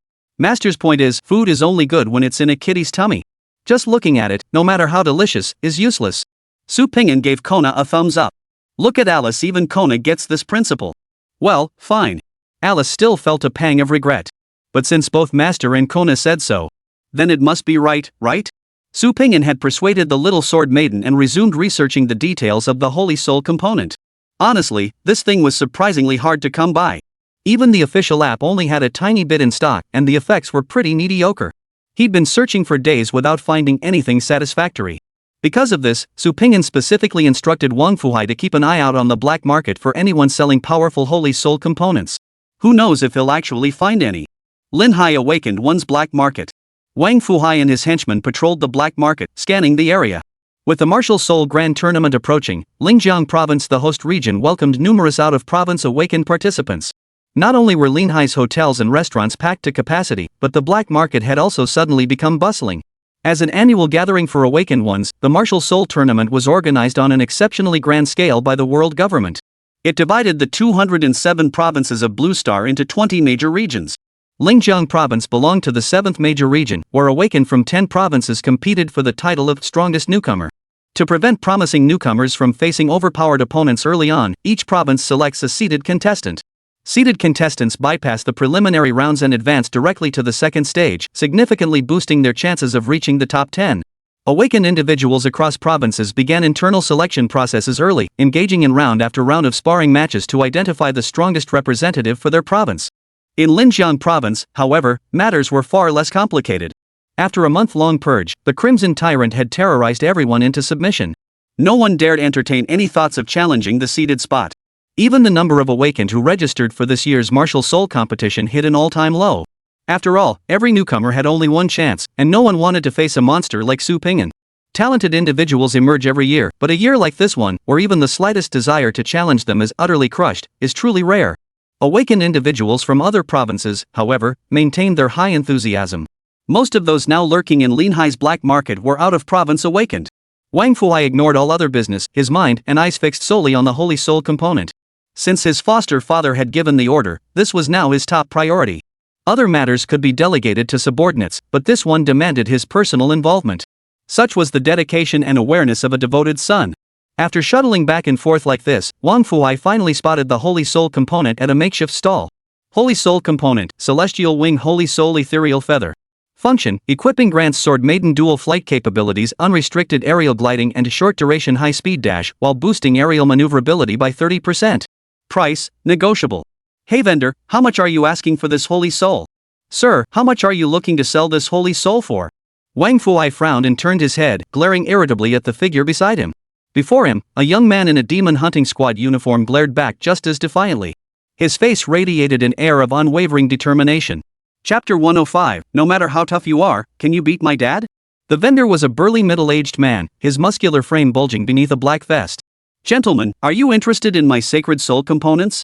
Master's point is, food is only good when it's in a kitty's tummy. Just looking at it, no matter how delicious, is useless. Su Ping'an gave Kona a thumbs up. Look at Alice, even Kona gets this principle. Well, fine. Alice still felt a pang of regret. But since both Master and Kona said so, then it must be right? Su Ping'an had persuaded the little sword maiden and resumed researching the details of the Holy Soul component. Honestly, this thing was surprisingly hard to come by. Even the official app only had a tiny bit in stock, and the effects were pretty mediocre. He'd been searching for days without finding anything satisfactory. Because of this, Su Ping'an specifically instructed Wang Fuhai to keep an eye out on the black market for anyone selling powerful Holy Soul components. Who knows if he'll actually find any? Lin Hai awakened one's black market. Wang Fuhai and his henchmen patrolled the black market, scanning the area. With the Martial Soul Grand Tournament approaching, Lingjiang Province, the host region, welcomed numerous out-of-province awakened participants. Not only were Lin Hai's hotels and restaurants packed to capacity, but the black market had also suddenly become bustling. As an annual gathering for awakened ones, the Martial Soul Tournament was organized on an exceptionally grand scale by the world government. It divided the 207 provinces of Blue Star into 20 major regions. Lingjiang Province belonged to the 7th major region, where awakened from 10 provinces competed for the title of strongest newcomer. To prevent promising newcomers from facing overpowered opponents early on, each province selects a seeded contestant. Seeded contestants bypass the preliminary rounds and advance directly to the second stage, significantly boosting their chances of reaching the top 10. Awakened individuals across provinces began internal selection processes early, engaging in round after round of sparring matches to identify the strongest representative for their province. In Linjiang Province, however, matters were far less complicated. After a month-long purge, the Crimson Tyrant had terrorized everyone into submission. No one dared entertain any thoughts of challenging the seeded spot. Even the number of awakened who registered for this year's Martial Soul competition hit an all-time low. After all, every newcomer had only one chance, and no one wanted to face a monster like Su Ping'an. Talented individuals emerge every year, but a year like this one, where even the slightest desire to challenge them is utterly crushed, is truly rare. Awakened individuals from other provinces, however, maintained their high enthusiasm. Most of those now lurking in Lin Hai's black market were out-of-province awakened. Wang Fuhai ignored all other business, his mind and eyes fixed solely on the Holy Soul component. Since his foster father had given the order, this was now his top priority. Other matters could be delegated to subordinates, but this one demanded his personal involvement. Such was the dedication and awareness of a devoted son. After shuttling back and forth like this, Wang Fuhai finally spotted the Holy Soul component at a makeshift stall. Holy Soul component, Celestial Wing, Holy Soul Ethereal Feather. Function, equipping grants Sword Maiden dual flight capabilities, unrestricted aerial gliding and short-duration high-speed dash, while boosting aerial maneuverability by 30%. Price, negotiable. Hey vendor, how much are you asking for this Holy Soul? Sir, how much are you looking to sell this Holy Soul for? Wang Fuhai frowned and turned his head, glaring irritably at the figure beside him. Before him, a young man in a demon hunting squad uniform glared back just as defiantly. His face radiated an air of unwavering determination. Chapter 105, No matter how tough you are, can you beat my dad? The vendor was a burly middle-aged man, his muscular frame bulging beneath a black vest. Gentlemen, are you interested in my sacred soul components?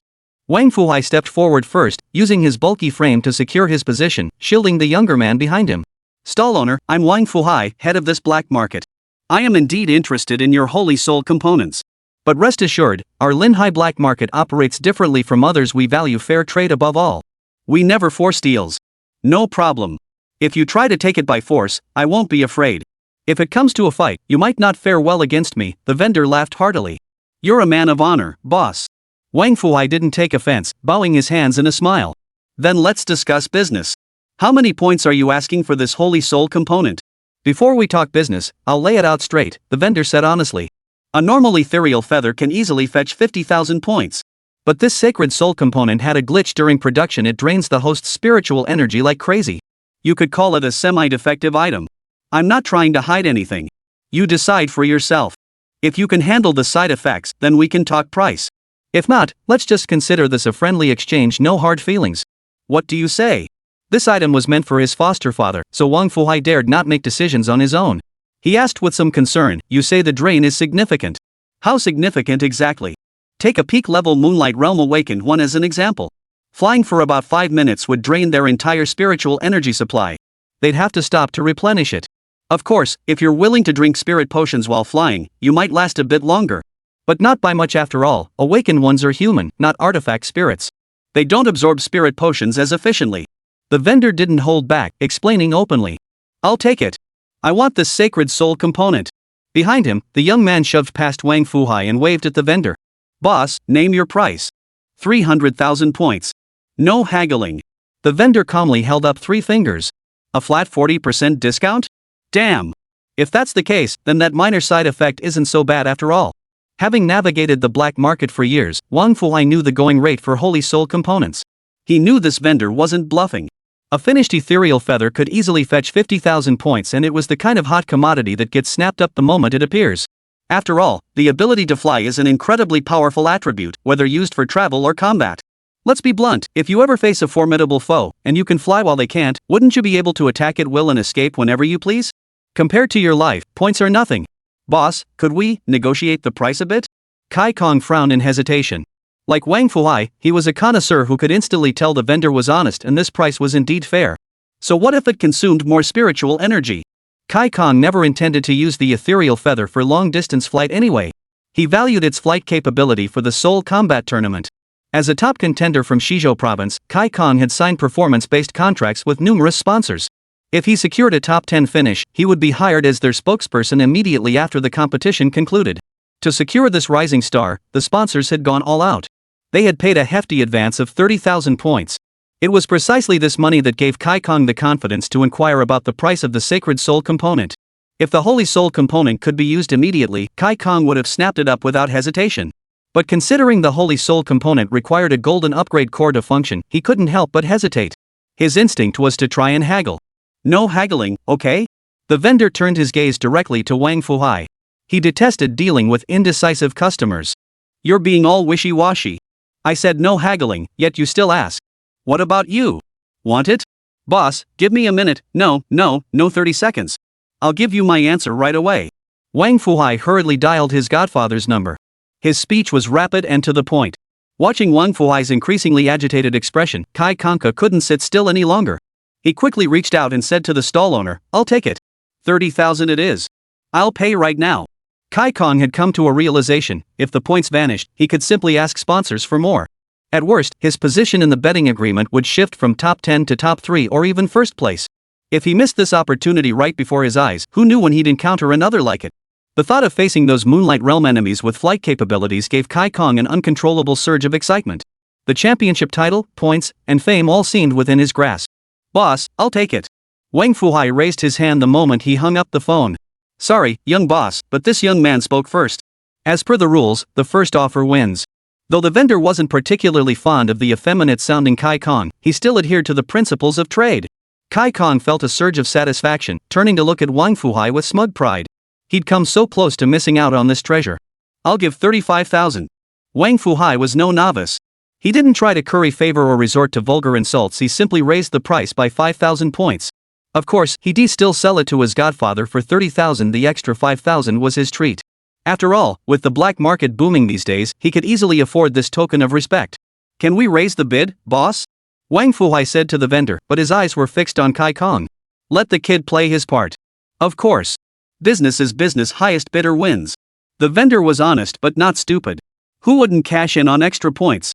Wang Fuhai stepped forward first, using his bulky frame to secure his position, shielding the younger man behind him. Stall owner, I'm Wang Fuhai, head of this black market. I am indeed interested in your holy soul components. But rest assured, our Linhai black market operates differently from others. We value fair trade above all. We never force deals. No problem. If you try to take it by force, I won't be afraid. If it comes to a fight, you might not fare well against me, the vendor laughed heartily. You're a man of honor, boss. Wang Fuhai didn't take offense, bowing his hands in a smile. Then let's discuss business. How many points are you asking for this holy soul component? Before we talk business, I'll lay it out straight, the vendor said honestly. A normal ethereal feather can easily fetch 50,000 points. But this sacred soul component had a glitch during production. It drains the host's spiritual energy like crazy. You could call it a semi-defective item. I'm not trying to hide anything. You decide for yourself. If you can handle the side effects, then we can talk price. If not, let's just consider this a friendly exchange, no hard feelings. What do you say? This item was meant for his foster father, so Wang Fuhai dared not make decisions on his own. He asked with some concern, you say the drain is significant. How significant exactly? Take a peak-level Moonlight Realm Awakened one as an example. Flying for about 5 minutes would drain their entire spiritual energy supply. They'd have to stop to replenish it. Of course, if you're willing to drink spirit potions while flying, you might last a bit longer. But not by much after all. Awakened ones are human, not artifact spirits. They don't absorb spirit potions as efficiently. The vendor didn't hold back, explaining openly. I'll take it. I want this sacred soul component. Behind him, the young man shoved past Wang Fuhai and waved at the vendor. Boss, name your price. 300,000 points. No haggling. The vendor calmly held up 3 fingers. A flat 40% discount? Damn. If that's the case, then that minor side effect isn't so bad after all. Having navigated the black market for years, Wang Fuhai knew the going rate for holy soul components. He knew this vendor wasn't bluffing. A finished ethereal feather could easily fetch 50,000 points, and it was the kind of hot commodity that gets snapped up the moment it appears. After all, the ability to fly is an incredibly powerful attribute, whether used for travel or combat. Let's be blunt, if you ever face a formidable foe, and you can fly while they can't, wouldn't you be able to attack at will and escape whenever you please? Compared to your life, points are nothing. Boss, could we negotiate the price a bit? Kai Kong frowned in hesitation. Like Wang Fuhai, he was a connoisseur who could instantly tell the vendor was honest and this price was indeed fair. So what if it consumed more spiritual energy? Kai Kong never intended to use the ethereal feather for long-distance flight anyway. He valued its flight capability for the Soul Combat Tournament. As a top contender from Shizhou Province, Kai Kong had signed performance-based contracts with numerous sponsors. If he secured a top 10 finish, he would be hired as their spokesperson immediately after the competition concluded. To secure this rising star, the sponsors had gone all out. They had paid a hefty advance of 30,000 points. It was precisely this money that gave Kai Kong the confidence to inquire about the price of the Sacred Soul component. If the Holy Soul component could be used immediately, Kai Kong would have snapped it up without hesitation. But considering the Holy Soul component required a golden upgrade core to function, he couldn't help but hesitate. His instinct was to try and haggle. No haggling, okay? The vendor turned his gaze directly to Wang Fuhai. He detested dealing with indecisive customers. You're being all wishy-washy. I said no haggling, yet you still ask. What about you? Want it? Boss, give me a minute. No 30 seconds. I'll give you my answer right away. Wang Fuhai hurriedly dialed his godfather's number. His speech was rapid and to the point. Watching Wang Fuhai's increasingly agitated expression, Kai Kongka couldn't sit still any longer. He quickly reached out and said to the stall owner, I'll take it. 30,000 it is. I'll pay right now. Kai Kong had come to a realization, if the points vanished, he could simply ask sponsors for more. At worst, his position in the betting agreement would shift from top 10 to top 3 or even first place. If he missed this opportunity right before his eyes, who knew when he'd encounter another like it? The thought of facing those Moonlight Realm enemies with flight capabilities gave Kai Kong an uncontrollable surge of excitement. The championship title, points, and fame all seemed within his grasp. Boss, I'll take it. Wang Fuhai raised his hand the moment he hung up the phone. Sorry, young boss, but this young man spoke first. As per the rules, the first offer wins. Though the vendor wasn't particularly fond of the effeminate-sounding Kai Kong, he still adhered to the principles of trade. Kai Kong felt a surge of satisfaction, turning to look at Wang Fuhai with smug pride. He'd come so close to missing out on this treasure. I'll give 35,000. Wang Fuhai was no novice. He didn't try to curry favor or resort to vulgar insults, he simply raised the price by 5,000 points. Of course, he'd still sell it to his godfather for 30,000, the extra 5,000 was his treat. After all, with the black market booming these days, he could easily afford this token of respect. Can we raise the bid, boss? Wang Fuhai said to the vendor, but his eyes were fixed on Kai Kong. Let the kid play his part. Of course. Business is business, highest bidder wins. The vendor was honest but not stupid. Who wouldn't cash in on extra points?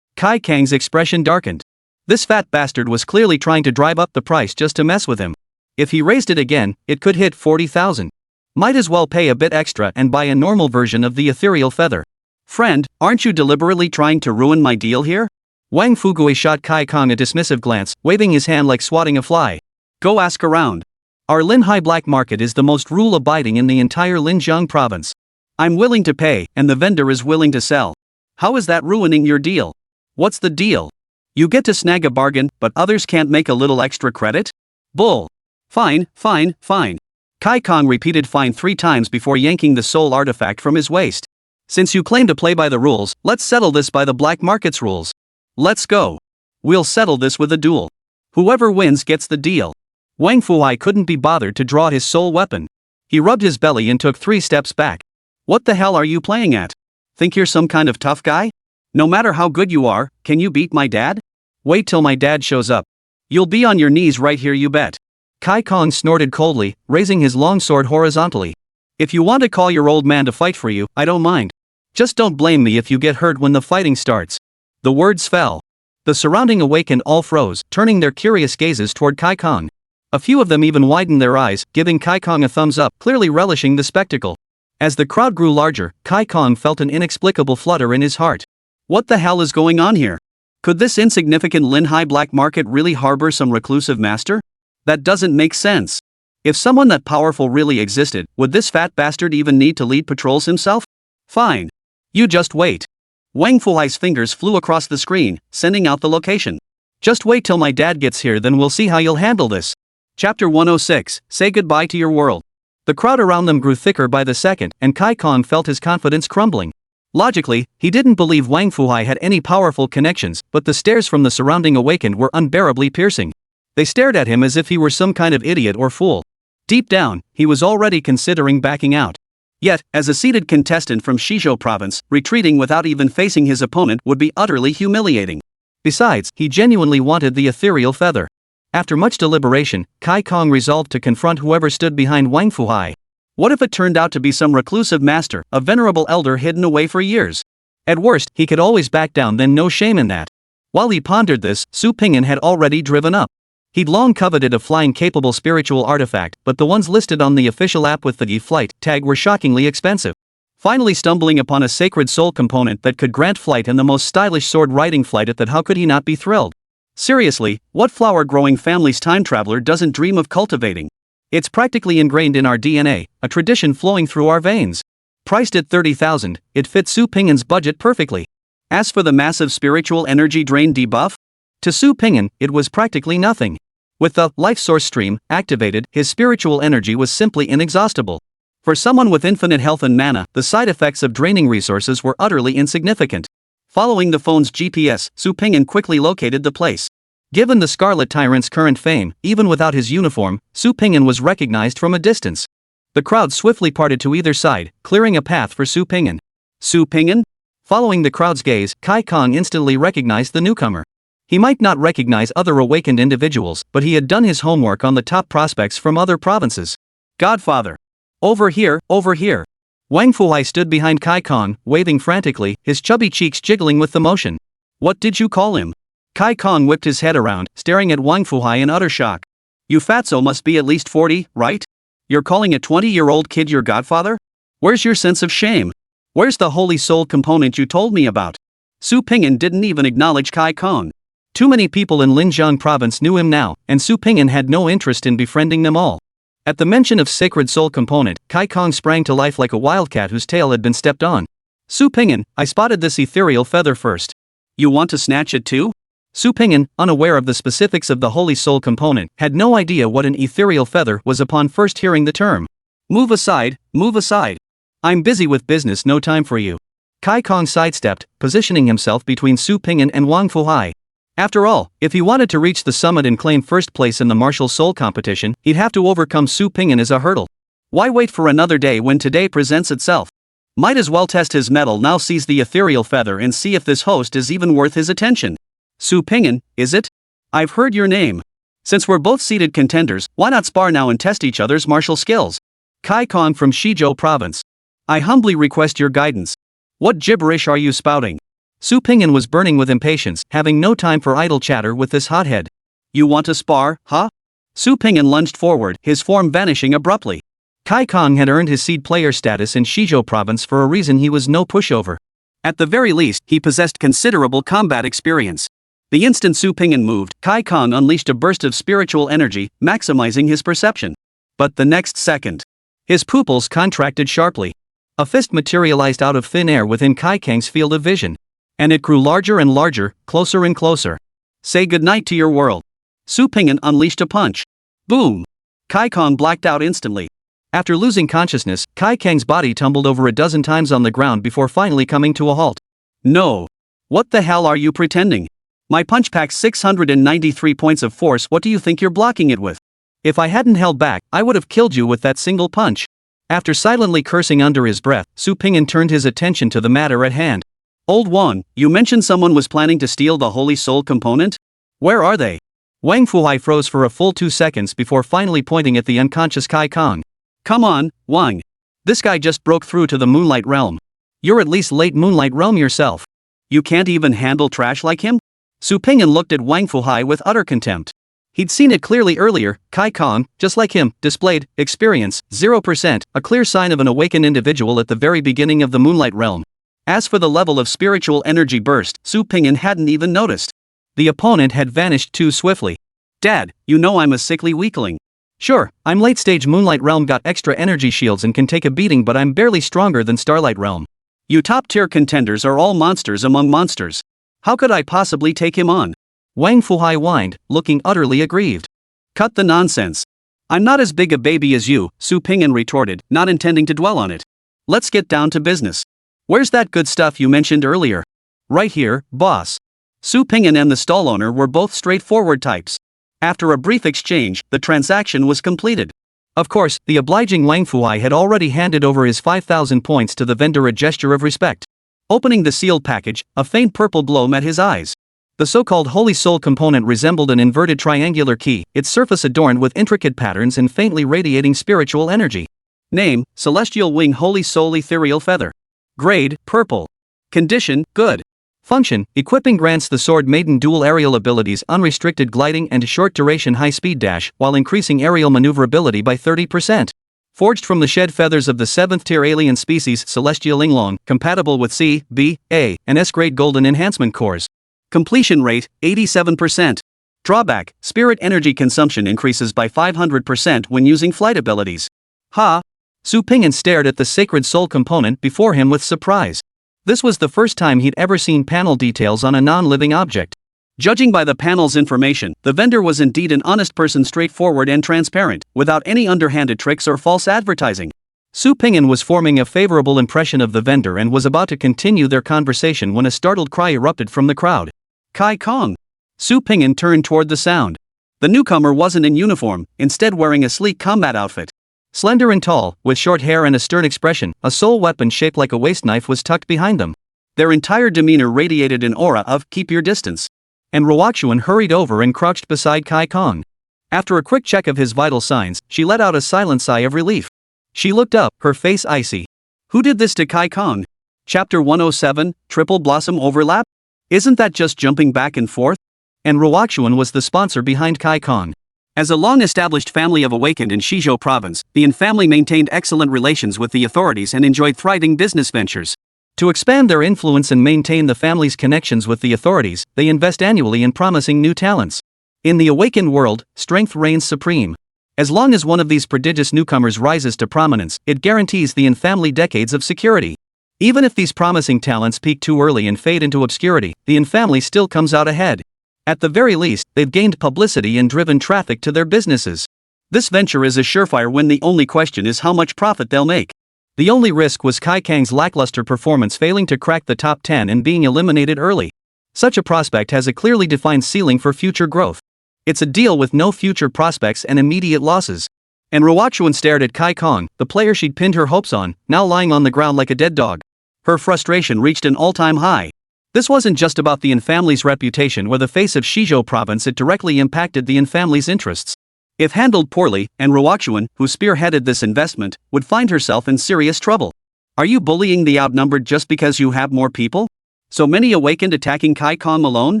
Kai Kang's expression darkened. This fat bastard was clearly trying to drive up the price just to mess with him. If he raised it again, it could hit 40,000. Might as well pay a bit extra and buy a normal version of the ethereal feather. Friend, aren't you deliberately trying to ruin my deal here? Wang Fugui shot Kai Kong a dismissive glance, waving his hand like swatting a fly. Go ask around. Our Linhai black market is the most rule-abiding in the entire Linjiang province. I'm willing to pay, and the vendor is willing to sell. How is that ruining your deal? What's the deal? You get to snag a bargain, but others can't make a little extra credit? Bull. Fine, fine, fine. Kai Kong repeated fine 3 times before yanking the soul artifact from his waist. Since you claim to play by the rules, let's settle this by the black market's rules. Let's go. We'll settle this with a duel. Whoever wins gets the deal. Wang Fuhai couldn't be bothered to draw his soul weapon. He rubbed his belly and took 3 steps back. What the hell are you playing at? Think you're some kind of tough guy? No matter how good you are, can you beat my dad? Wait till my dad shows up. You'll be on your knees right here, you bet. Kai Kong snorted coldly, raising his long sword horizontally. If you want to call your old man to fight for you, I don't mind. Just don't blame me if you get hurt when the fighting starts. The words fell. The surrounding awakened all froze, turning their curious gazes toward Kai Kong. A few of them even widened their eyes, giving Kai Kong a thumbs up, clearly relishing the spectacle. As the crowd grew larger, Kai Kong felt an inexplicable flutter in his heart. What the hell is going on here? Could this insignificant Linhai black market really harbor some reclusive master? That doesn't make sense. If someone that powerful really existed, would this fat bastard even need to lead patrols himself? Fine. You just wait. Wang Fuhai's fingers flew across the screen, sending out the location. Just wait till my dad gets here, then we'll see how you'll handle this. Chapter 106, Say Goodbye to Your World. The crowd around them grew thicker by the second, and Kai Kong felt his confidence crumbling. Logically, he didn't believe Wang Fuhai had any powerful connections, but the stares from the surrounding awakened were unbearably piercing. They stared at him as if he were some kind of idiot or fool. Deep down, he was already considering backing out. Yet, as a seated contestant from Shizhou province, retreating without even facing his opponent would be utterly humiliating. Besides, he genuinely wanted the ethereal feather. After much deliberation, Kai Kong resolved to confront whoever stood behind Wang Fuhai. What if it turned out to be some reclusive master, a venerable elder hidden away for years? At worst, he could always back down, then no shame in that. While he pondered this, Su Ping'an had already driven up. He'd long coveted a flying-capable spiritual artifact, but the ones listed on the official app with the flight tag were shockingly expensive. Finally stumbling upon a sacred soul component that could grant flight and the most stylish sword-riding flight at that, how could he not be thrilled? Seriously, what flower-growing family's time traveler doesn't dream of cultivating? It's practically ingrained in our DNA, a tradition flowing through our veins. Priced at 30,000, it fits Su Ping'an's budget perfectly. As for the massive spiritual energy drain debuff, to Su Ping'an, it was practically nothing. With the life source stream activated, his spiritual energy was simply inexhaustible. For someone with infinite health and mana, the side effects of draining resources were utterly insignificant. Following the phone's GPS, Su Ping'an quickly located the place. Given the Scarlet Tyrant's current fame, even without his uniform, Su Ping'an was recognized from a distance. The crowd swiftly parted to either side, clearing a path for Su Ping'an. Su Ping'an? Following the crowd's gaze, Kai Kong instantly recognized the newcomer. He might not recognize other awakened individuals, but he had done his homework on the top prospects from other provinces. Godfather. Over here, over here. Wang Fuhai stood behind Kai Kong, waving frantically, his chubby cheeks jiggling with the motion. What did you call him? Kai Kong whipped his head around, staring at Wang Fuhai in utter shock. You fatso must be at least 40, right? You're calling a 20-year-old kid your godfather? Where's your sense of shame? Where's the holy soul component you told me about? Su Ping'an didn't even acknowledge Kai Kong. Too many people in Linjiang province knew him now, and Su Ping'an had no interest in befriending them all. At the mention of sacred soul component, Kai Kong sprang to life like a wildcat whose tail had been stepped on. Su Ping'an, I spotted this ethereal feather first. You want to snatch it too? Su Ping'an, unaware of the specifics of the holy soul component, had no idea what an ethereal feather was upon first hearing the term. Move aside, move aside. I'm busy with business, no time for you. Kai Kong sidestepped, positioning himself between Su Ping'an and Wang Fuhai. After all, if he wanted to reach the summit and claim first place in the martial soul competition, he'd have to overcome Su Ping'an as a hurdle. Why wait for another day when today presents itself? Might as well test his mettle now. Seize the ethereal feather and see if this host is even worth his attention. Su Ping'an, is it? I've heard your name. Since we're both seated contenders, why not spar now and test each other's martial skills? Kai Kong from Shizhou Province. I humbly request your guidance. What gibberish are you spouting? Su Ping'an was burning with impatience, having no time for idle chatter with this hothead. You want to spar, huh? Su Ping'an lunged forward, his form vanishing abruptly. Kai Kong had earned his seed player status in Shizhou Province for a reason. He was no pushover. At the very least, he possessed considerable combat experience. The instant Su Ping'an moved, Kai Kong unleashed a burst of spiritual energy, maximizing his perception. But the next second, his pupils contracted sharply. A fist materialized out of thin air within Kai Kang's field of vision. And it grew larger and larger, closer and closer. Say goodnight to your world. Su Ping'an unleashed a punch. Boom! Kai Kong blacked out instantly. After losing consciousness, Kai Kang's body tumbled over a dozen times on the ground before finally coming to a halt. No. What the hell are you pretending? My punch packs 693 points of force. What do you think you're blocking it with? If I hadn't held back, I would have killed you with that single punch. After silently cursing under his breath, Su Ping'an turned his attention to the matter at hand. Old one, you mentioned someone was planning to steal the Holy Soul component? Where are they? Wang Fuhai froze for a full 2 seconds before finally pointing at the unconscious Kai Kong. Come on, Wang. This guy just broke through to the Moonlight Realm. You're at least late Moonlight Realm yourself. You can't even handle trash like him? Su Ping'an looked at Wang Fuhai with utter contempt. He'd seen it clearly earlier. Kai Kong, just like him, displayed experience 0%, a clear sign of an awakened individual at the very beginning of the Moonlight Realm. As for the level of spiritual energy burst, Su Ping'an hadn't even noticed. The opponent had vanished too swiftly. Dad, you know I'm a sickly weakling. Sure, I'm late stage Moonlight Realm, got extra energy shields and can take a beating, but I'm barely stronger than Starlight Realm. You top tier contenders are all monsters among monsters. How could I possibly take him on? Wang Fuhai whined, looking utterly aggrieved. Cut the nonsense. I'm not as big a baby as you, Su Ping'an retorted, not intending to dwell on it. Let's get down to business. Where's that good stuff you mentioned earlier? Right here, boss. Su Ping'an and the stall owner were both straightforward types. After a brief exchange, the transaction was completed. Of course, the obliging Wang Fuhai had already handed over his 5,000 points to the vendor, a gesture of respect. Opening the sealed package, a faint purple glow met his eyes. The so-called Holy Soul component resembled an inverted triangular key, its surface adorned with intricate patterns and faintly radiating spiritual energy. Name, Celestial Wing Holy Soul Ethereal Feather. Grade, Purple. Condition, Good. Function, equipping grants the Sword Maiden dual aerial abilities, unrestricted gliding and short-duration high-speed dash, while increasing aerial maneuverability by 30%. Forged from the shed feathers of the 7th-tier alien species Celestial Linglong, compatible with C, B, A, and S-grade golden enhancement cores. Completion rate, 87%. Drawback, spirit energy consumption increases by 500% when using flight abilities. Ha! Su Ping'an stared at the sacred soul component before him with surprise. This was the first time he'd ever seen panel details on a non-living object. Judging by the panel's information, the vendor was indeed an honest person, straightforward and transparent, without any underhanded tricks or false advertising. Su Ping'an was forming a favorable impression of the vendor and was about to continue their conversation when a startled cry erupted from the crowd. Kai Kong! Su Ping'an turned toward the sound. The newcomer wasn't in uniform, instead wearing a sleek combat outfit. Slender and tall, with short hair and a stern expression, a soul weapon shaped like a waist knife was tucked behind them. Their entire demeanor radiated an aura of keep your distance. And Ruoxuan hurried over and crouched beside Kai Kong. After a quick check of his vital signs, she let out a silent sigh of relief. She looked up, her face icy. Who did this to Kai Kong? Chapter 107, Triple Blossom Overlap? Isn't that just jumping back and forth? And Ruoxuan was the sponsor behind Kai Kong. As a long-established family of awakened in Shizhou Province, the Yin family maintained excellent relations with the authorities and enjoyed thriving business ventures. To expand their influence and maintain the family's connections with the authorities, they invest annually in promising new talents. In the awakened world, strength reigns supreme. As long as one of these prodigious newcomers rises to prominence, it guarantees the Yin family decades of security. Even if these promising talents peak too early and fade into obscurity, the Yin family still comes out ahead. At the very least, they've gained publicity and driven traffic to their businesses. This venture is a surefire win. The only question is how much profit they'll make. The only risk was Kai Kang's lackluster performance, failing to crack the top 10 and being eliminated early. Such a prospect has a clearly defined ceiling for future growth. It's a deal with no future prospects and immediate losses. And Ruochuan stared at Kai Kong, the player she'd pinned her hopes on, now lying on the ground like a dead dog. Her frustration reached an all-time high. This wasn't just about the Yin family's reputation or the face of Shizhou province, it directly impacted the Yin family's interests. If handled poorly, and Ruochuan, who spearheaded this investment, would find herself in serious trouble. Are you bullying the outnumbered just because you have more people? So many awakened attacking Kai Kong alone?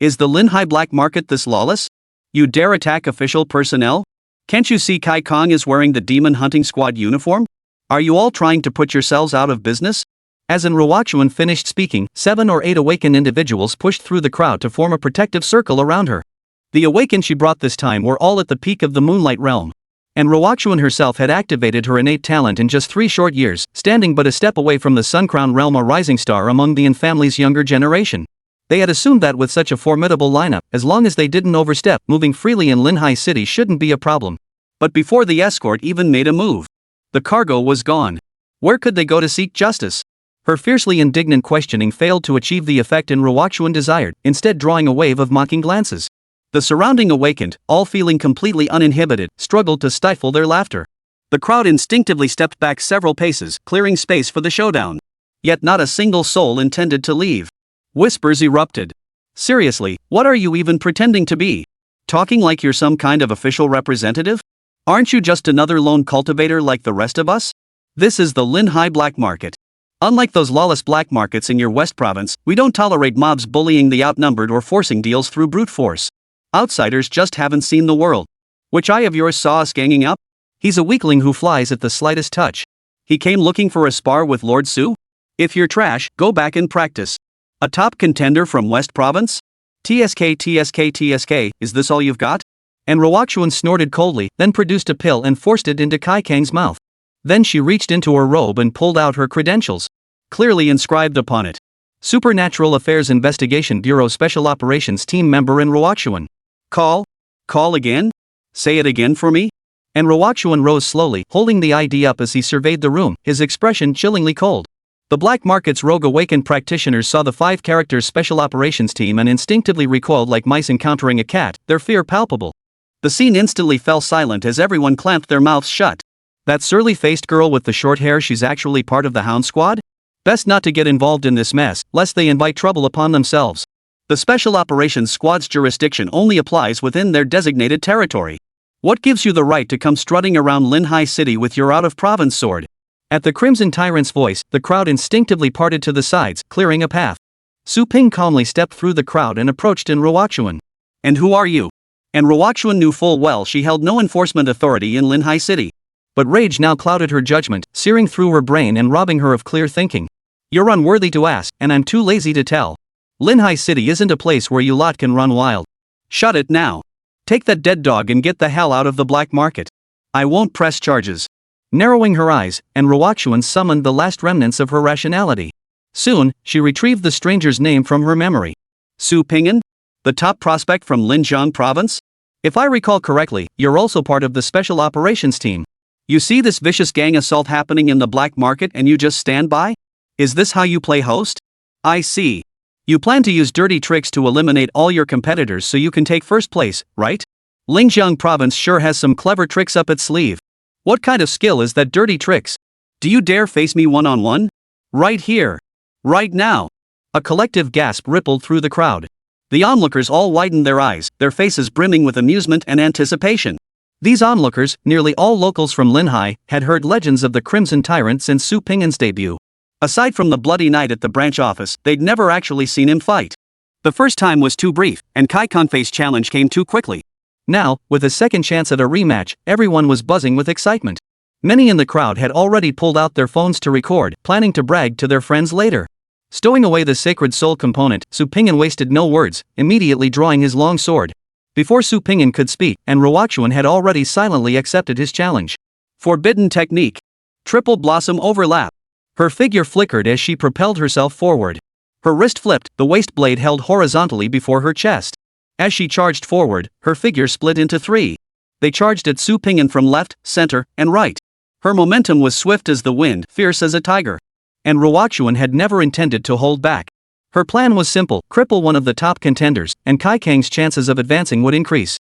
Is the Linhai black market this lawless? You dare attack official personnel? Can't you see Kai Kong is wearing the demon hunting squad uniform? Are you all trying to put yourselves out of business? As Ruochuan finished speaking, 7 or 8 awakened individuals pushed through the crowd to form a protective circle around her. The awakened she brought this time were all at the peak of the Moonlight Realm. And Ruochuan herself had activated her innate talent in just 3 short years, standing but a step away from the Suncrown realm, a rising star among the Yin family's younger generation. They had assumed that with such a formidable lineup, as long as they didn't overstep, moving freely in Linhai City shouldn't be a problem. But before the escort even made a move, the cargo was gone. Where could they go to seek justice? Her fiercely indignant questioning failed to achieve the effect Ruochuan desired, instead drawing a wave of mocking glances. The surrounding awakened, all feeling completely uninhibited, struggled to stifle their laughter. The crowd instinctively stepped back several paces, clearing space for the showdown. Yet not a single soul intended to leave. Whispers erupted. Seriously, what are you even pretending to be? Talking like you're some kind of official representative? Aren't you just another lone cultivator like the rest of us? This is the Linhai black market. Unlike those lawless black markets in your West province, we don't tolerate mobs bullying the outnumbered or forcing deals through brute force. Outsiders just haven't seen the world. Which eye of yours saw us ganging up? He's a weakling who flies at the slightest touch. He came looking for a spar with Lord Su? If you're trash, go back and practice. A top contender from West province? TSK, is this all you've got? And Ruochuan snorted coldly, then produced a pill and forced it into Kai Kang's mouth. Then she reached into her robe and pulled out her credentials. Clearly inscribed upon it. Supernatural Affairs Investigation Bureau Special Operations Team Member Ruochuan. Call? Call again? Say it again for me? And Ruochuan rose slowly, holding the ID up as he surveyed the room, his expression chillingly cold. The black market's rogue awakened practitioners saw the 5 characters Special Operations Team and instinctively recoiled like mice encountering a cat, their fear palpable. The scene instantly fell silent as everyone clamped their mouths shut. That surly-faced girl with the short hair, she's actually part of the Hound Squad? Best not to get involved in this mess, lest they invite trouble upon themselves. The Special Operations Squad's jurisdiction only applies within their designated territory. What gives you the right to come strutting around Linhai City with your out-of-province sword? At the Crimson Tyrant's voice, the crowd instinctively parted to the sides, clearing a path. Su Ping calmly stepped through the crowd and approached Ruochuan. And who are you? And Ruochuan knew full well she held no enforcement authority in Linhai City. But rage now clouded her judgment, searing through her brain and robbing her of clear thinking. You're unworthy to ask, and I'm too lazy to tell. Linhai City isn't a place where you lot can run wild. Shut it now. Take that dead dog and get the hell out of the black market. I won't press charges. Narrowing her eyes, Ruochuan summoned the last remnants of her rationality. Soon, she retrieved the stranger's name from her memory. Su Ping'an? The top prospect from Linjiang province? If I recall correctly, you're also part of the Special Operations Team. You see this vicious gang assault happening in the black market and you just stand by? Is this how you play host? I see. You plan to use dirty tricks to eliminate all your competitors so you can take first place, right? Linjiang province sure has some clever tricks up its sleeve. What kind of skill is that dirty tricks? Do you dare face me one-on-one? Right here. Right now. A collective gasp rippled through the crowd. The onlookers all widened their eyes, their faces brimming with amusement and anticipation. These onlookers, nearly all locals from Linhai, had heard legends of the Crimson Tyrant since Su Ping'an's debut. Aside from the bloody night at the branch office, they'd never actually seen him fight. The first time was too brief, and Kai Kanfei's challenge came too quickly. Now, with a second chance at a rematch, everyone was buzzing with excitement. Many in the crowd had already pulled out their phones to record, planning to brag to their friends later. Stowing away the sacred soul component, Su Ping'an wasted no words, immediately drawing his long sword. Before Su Ping'an could speak, Ruochuan had already silently accepted his challenge. Forbidden technique. Triple blossom overlap. Her figure flickered as she propelled herself forward. Her wrist flipped, the waist blade held horizontally before her chest. As she charged forward, her figure split into 3. They charged at Su Ping'an from left, center, and right. Her momentum was swift as the wind, fierce as a tiger. And Ruochuan had never intended to hold back. Her plan was simple: cripple one of the top contenders, and Kai Kang's chances of advancing would increase.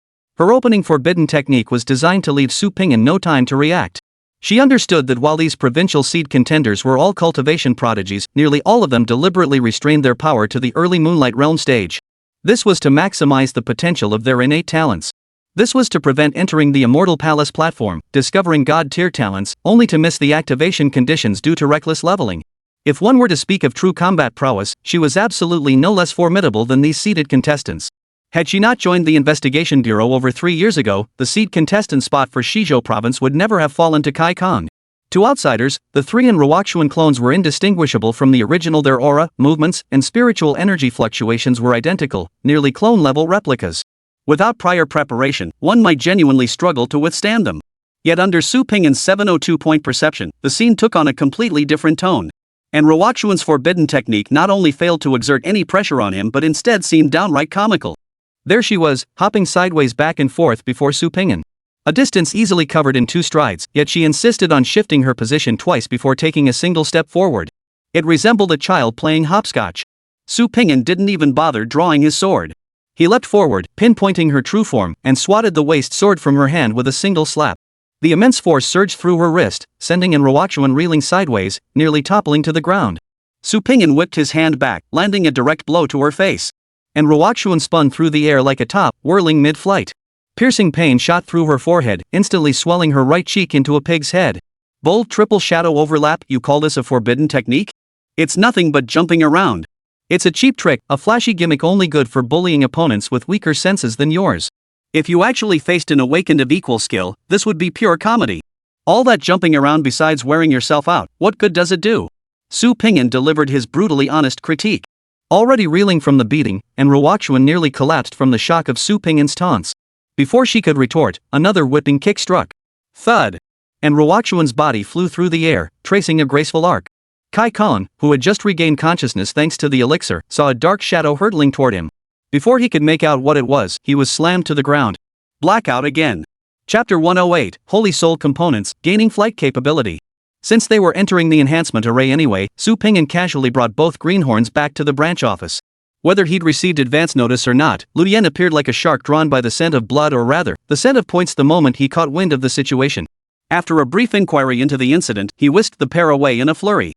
Her opening forbidden technique was designed to leave Su Pingyan no time to react. She understood that while these provincial seed contenders were all cultivation prodigies, nearly all of them deliberately restrained their power to the early Moonlight Realm stage. This was to maximize the potential of their innate talents. This was to prevent entering the Immortal Palace platform, discovering God-tier talents, only to miss the activation conditions due to reckless leveling. If one were to speak of true combat prowess, she was absolutely no less formidable than these seeded contestants. Had she not joined the Investigation Bureau over 3 years ago, the seed contestant spot for Shizhou province would never have fallen to Kai Kong. To outsiders, the 3 Ruoxuan clones were indistinguishable from the original. Their aura, movements, and spiritual energy fluctuations were identical, nearly clone-level replicas. Without prior preparation, one might genuinely struggle to withstand them. Yet under Su Pingyan's 702-point perception, the scene took on a completely different tone. And Ruoxuan's forbidden technique not only failed to exert any pressure on him but instead seemed downright comical. There she was, hopping sideways back and forth before Su Pingyan. A distance easily covered in 2 strides, yet she insisted on shifting her position twice before taking a single step forward. It resembled a child playing hopscotch. Su Pingyan didn't even bother drawing his sword. He leapt forward, pinpointing her true form, and swatted the waste sword from her hand with a single slap. The immense force surged through her wrist, sending Ruoxuan reeling sideways, nearly toppling to the ground. Su Pingyan whipped his hand back, landing a direct blow to her face. And Ruoxuan spun through the air like a top, whirling mid-flight. Piercing pain shot through her forehead, instantly swelling her right cheek into a pig's head. Bold triple shadow overlap. You call this a forbidden technique? It's nothing but jumping around. It's a cheap trick, a flashy gimmick only good for bullying opponents with weaker senses than yours. If you actually faced an awakened of equal skill, this would be pure comedy. All that jumping around besides wearing yourself out, what good does it do? Su Pingyan delivered his brutally honest critique. Already reeling from the beating, and Ruoxuan nearly collapsed from the shock of Su Pingyan's taunts. Before she could retort, another whipping kick struck. Thud! And Ruoxuan's body flew through the air, tracing a graceful arc. Kai Kong, who had just regained consciousness thanks to the elixir, saw a dark shadow hurtling toward him. Before he could make out what it was, he was slammed to the ground. Blackout again. Chapter 108, Holy Soul Components, Gaining Flight Capability. Since they were entering the enhancement array anyway, Su Pingyan casually brought both greenhorns back to the branch office. Whether he'd received advance notice or not, Lu Yen appeared like a shark drawn by the scent of blood, or rather, the scent of points, the moment he caught wind of the situation. After a brief inquiry into the incident, he whisked the pair away in a flurry.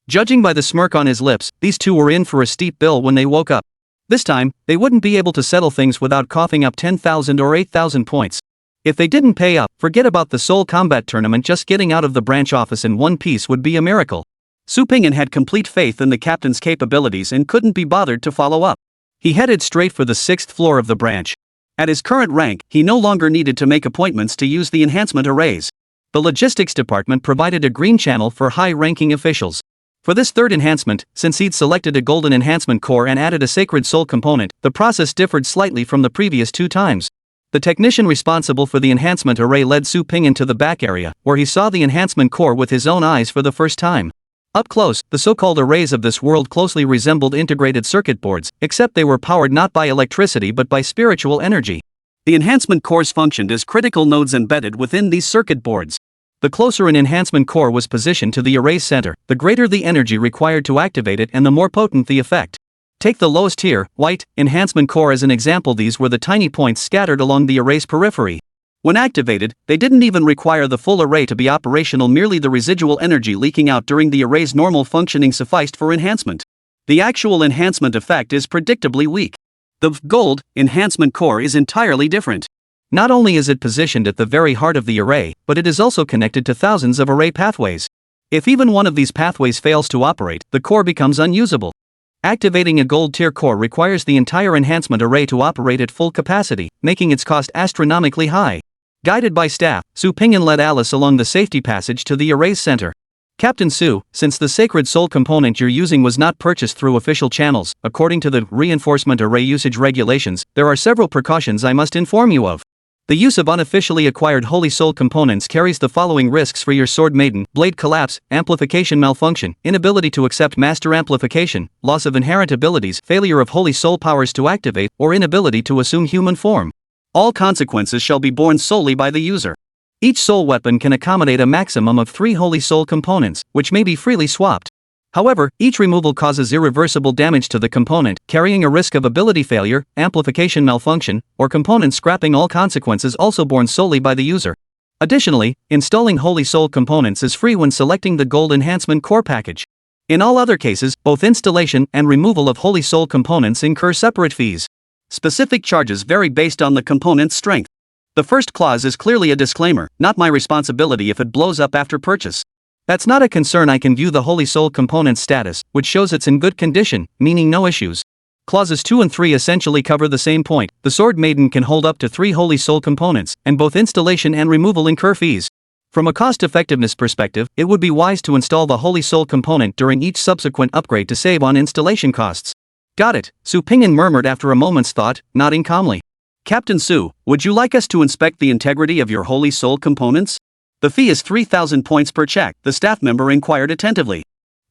Judging by the smirk on his lips, these two were in for a steep bill when they woke up. This time, they wouldn't be able to settle things without coughing up 10,000 or 8,000 points. If they didn't pay up, forget about the Soul Combat Tournament. Just getting out of the branch office in one piece would be a miracle. Su Pingyan had complete faith in the captain's capabilities and couldn't be bothered to follow up. He headed straight for the 6th floor of the branch. At his current rank, he no longer needed to make appointments to use the enhancement arrays. The logistics department provided a green channel for high-ranking officials. For this third enhancement, since he'd selected a golden enhancement core and added a sacred soul component, the process differed slightly from the previous 2 times. The technician responsible for the enhancement array led Su Pingyan to the back area, where he saw the enhancement core with his own eyes for the first time. Up close, the so-called arrays of this world closely resembled integrated circuit boards, except they were powered not by electricity but by spiritual energy. The enhancement cores functioned as critical nodes embedded within these circuit boards. The closer an enhancement core was positioned to the array's center, the greater the energy required to activate it and the more potent the effect. Take the lowest tier, white, enhancement core as an example. These were the tiny points scattered along the array's periphery. When activated, they didn't even require the full array to be operational, merely the residual energy leaking out during the array's normal functioning sufficed for enhancement. The actual enhancement effect is predictably weak. The gold enhancement core is entirely different. Not only is it positioned at the very heart of the array, but it is also connected to thousands of array pathways. If even one of these pathways fails to operate, the core becomes unusable. Activating a gold tier core requires the entire enhancement array to operate at full capacity, making its cost astronomically high. Guided by staff, Su Pingyan led Alice along the safety passage to the array's center. Captain Su, since the sacred soul component you're using was not purchased through official channels, according to the reinforcement array usage regulations, there are several precautions I must inform you of. The use of unofficially acquired Holy Soul components carries the following risks for your Sword Maiden: blade collapse, amplification malfunction, inability to accept master amplification, loss of inherent abilities, failure of Holy Soul powers to activate, or inability to assume human form. All consequences shall be borne solely by the user. Each soul weapon can accommodate a maximum of 3 Holy Soul components, which may be freely swapped. However, each removal causes irreversible damage to the component, carrying a risk of ability failure, amplification malfunction, or component scrapping, all consequences also borne solely by the user. Additionally, installing Holy Soul components is free when selecting the Gold Enhancement Core package. In all other cases, both installation and removal of Holy Soul components incur separate fees. Specific charges vary based on the component's strength. The first clause is clearly a disclaimer: not my responsibility if it blows up after purchase. That's not a concern. I can view the Holy Soul component's status, which shows it's in good condition, meaning no issues. Clauses 2 and 3 essentially cover the same point. The Sword Maiden can hold up to 3 Holy Soul components, and both installation and removal incur fees. From a cost-effectiveness perspective, it would be wise to install the Holy Soul component during each subsequent upgrade to save on installation costs. Got it, Su Pingyan murmured after a moment's thought, nodding calmly. Captain Su, would you like us to inspect the integrity of your Holy Soul components? The fee is 3,000 points per check, the staff member inquired attentively.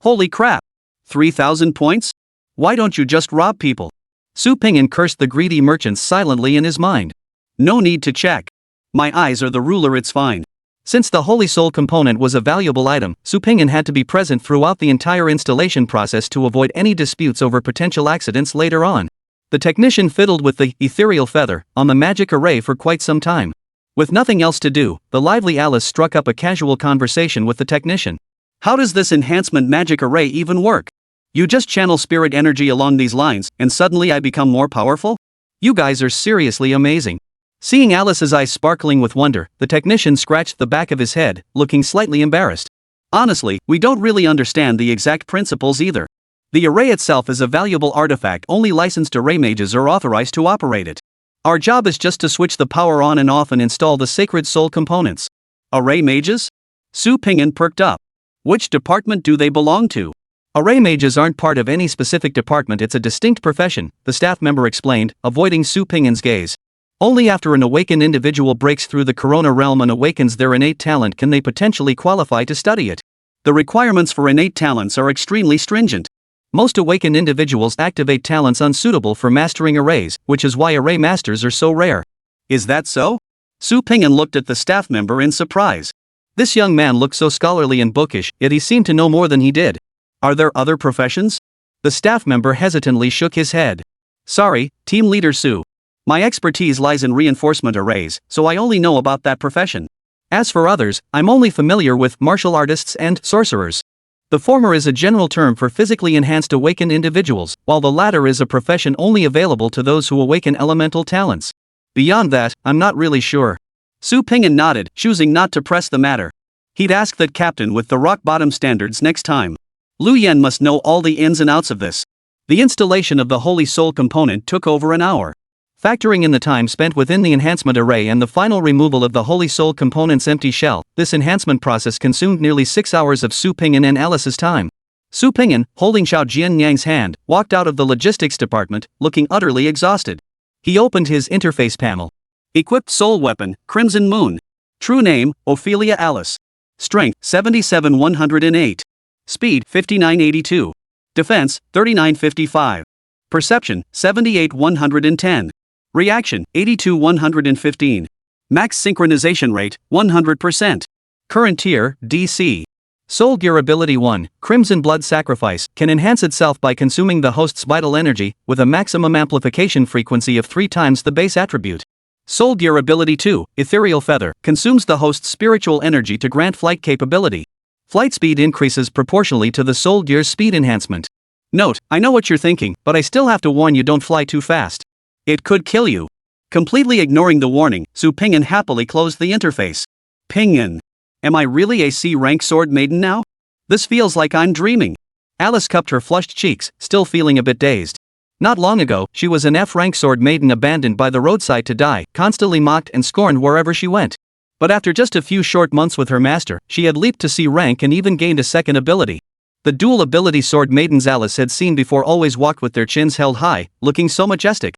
Holy crap! 3,000 points? Why don't you just rob people? Su Pingyan cursed the greedy merchants silently in his mind. No need to check. My eyes are the ruler, it's fine. Since the Holy Soul component was a valuable item, Su Pingyan had to be present throughout the entire installation process to avoid any disputes over potential accidents later on. The technician fiddled with the ethereal feather on the magic array for quite some time. With nothing else to do, the lively Alice struck up a casual conversation with the technician. How does this enhancement magic array even work? You just channel spirit energy along these lines, and suddenly I become more powerful? You guys are seriously amazing. Seeing Alice's eyes sparkling with wonder, the technician scratched the back of his head, looking slightly embarrassed. Honestly, we don't really understand the exact principles either. The array itself is a valuable artifact. Only licensed array mages are authorized to operate it. Our job is just to switch the power on and off and install the sacred soul components. Array mages? Su Pingyan perked up. Which department do they belong to? Array mages aren't part of any specific department, it's a distinct profession, the staff member explained, avoiding Su Pingyan's gaze. Only after an awakened individual breaks through the Corona realm and awakens their innate talent can they potentially qualify to study it. The requirements for innate talents are extremely stringent. Most awakened individuals activate talents unsuitable for mastering arrays, which is why array masters are so rare. Is that so? Su Pingyan looked at the staff member in surprise. This young man looked so scholarly and bookish, yet he seemed to know more than he did. Are there other professions? The staff member hesitantly shook his head. Sorry, team leader Su. My expertise lies in reinforcement arrays, so I only know about that profession. As for others, I'm only familiar with martial artists and sorcerers. The former is a general term for physically enhanced awakened individuals, while the latter is a profession only available to those who awaken elemental talents. Beyond that, I'm not really sure. Su Pingyan nodded, choosing not to press the matter. He'd ask that captain with the rock-bottom standards next time. Lu Yen must know all the ins and outs of this. The installation of the Holy Soul component took over an hour. Factoring in the time spent within the enhancement array and the final removal of the Holy Soul component's empty shell, this enhancement process consumed nearly 6 hours of Su Pingyan and Alice's time. Su Pingyan, holding Xiao Jianyang's hand, walked out of the logistics department, looking utterly exhausted. He opened his interface panel. Equipped soul weapon, Crimson Moon. True name, Ophelia Alice. Strength, 77,108. Speed, 5982. Defense, 3955. Perception, 78,110. Reaction, 82,115. Max synchronization rate, 100%. Current tier, DC. Soul Gear Ability 1, Crimson Blood Sacrifice, can enhance itself by consuming the host's vital energy, with a maximum amplification frequency of 3 times the base attribute. Soul Gear Ability 2, Ethereal Feather, consumes the host's spiritual energy to grant flight capability. Flight speed increases proportionally to the Soul Gear's speed enhancement. Note, I know what you're thinking, but I still have to warn you, don't fly too fast. It could kill you. Completely ignoring the warning, Su Pingyan happily closed the interface. Pingyan. Am I really a C-rank sword maiden now? This feels like I'm dreaming. Alice cupped her flushed cheeks, still feeling a bit dazed. Not long ago, she was an F-rank sword maiden abandoned by the roadside to die, constantly mocked and scorned wherever she went. But after just a few short months with her master, she had leaped to C-rank and even gained a second ability. The dual ability sword maidens Alice had seen before always walked with their chins held high, looking so majestic.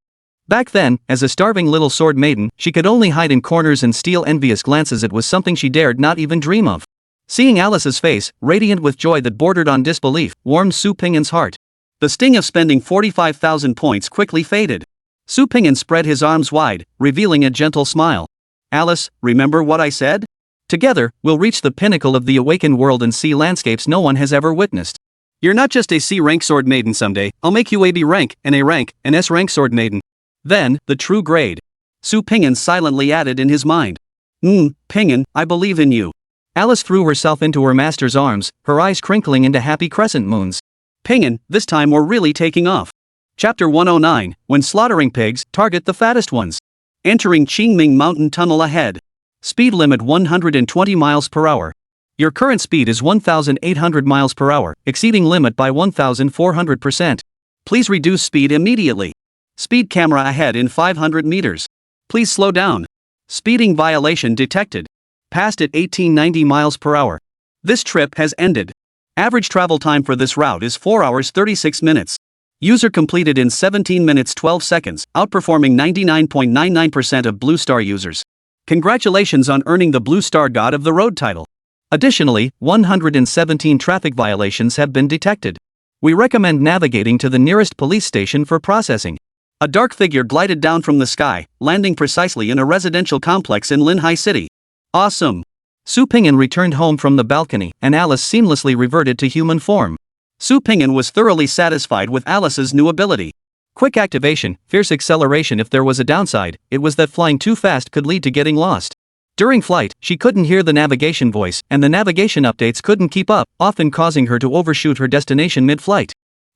Back then, as a starving little sword maiden, she could only hide in corners and steal envious glances. It was something she dared not even dream of. Seeing Alice's face, radiant with joy that bordered on disbelief, warmed Su Pingyan's heart. The sting of spending 45,000 points quickly faded. Su Pingyan spread his arms wide, revealing a gentle smile. Alice, remember what I said? Together, we'll reach the pinnacle of the awakened world and see landscapes no one has ever witnessed. You're not just a C rank sword maiden someday, I'll make you a B rank, an A rank, an S rank sword maiden. Then, the true grade. Su Ping'an silently added in his mind. Ping'an, I believe in you. Alice threw herself into her master's arms, her eyes crinkling into happy crescent moons. Ping'an, this time we're really taking off. Chapter 109, When Slaughtering Pigs, Target the Fattest Ones. Entering Qingming Mountain Tunnel ahead. Speed limit 120 miles per hour. Your current speed is 1,800 miles per hour, exceeding limit by 1,400%. Please reduce speed immediately. Speed camera ahead in 500 meters. Please slow down. Speeding violation detected. Passed at 1890 miles per hour. This trip has ended. Average travel time for this route is 4 hours 36 minutes. User completed in 17 minutes 12 seconds, outperforming 99.99% of Blue Star users. Congratulations on earning the Blue Star God of the Road title. Additionally, 117 traffic violations have been detected. We recommend navigating to the nearest police station for processing. A dark figure glided down from the sky, landing precisely in a residential complex in Linhai City. Awesome! Su Ping'an returned home from the balcony, and Alice seamlessly reverted to human form. Su Ping'an was thoroughly satisfied with Alice's new ability. Quick activation, fierce acceleration. If there was a downside, it was that flying too fast could lead to getting lost. During flight, she couldn't hear the navigation voice, and the navigation updates couldn't keep up, often causing her to overshoot her destination mid-flight.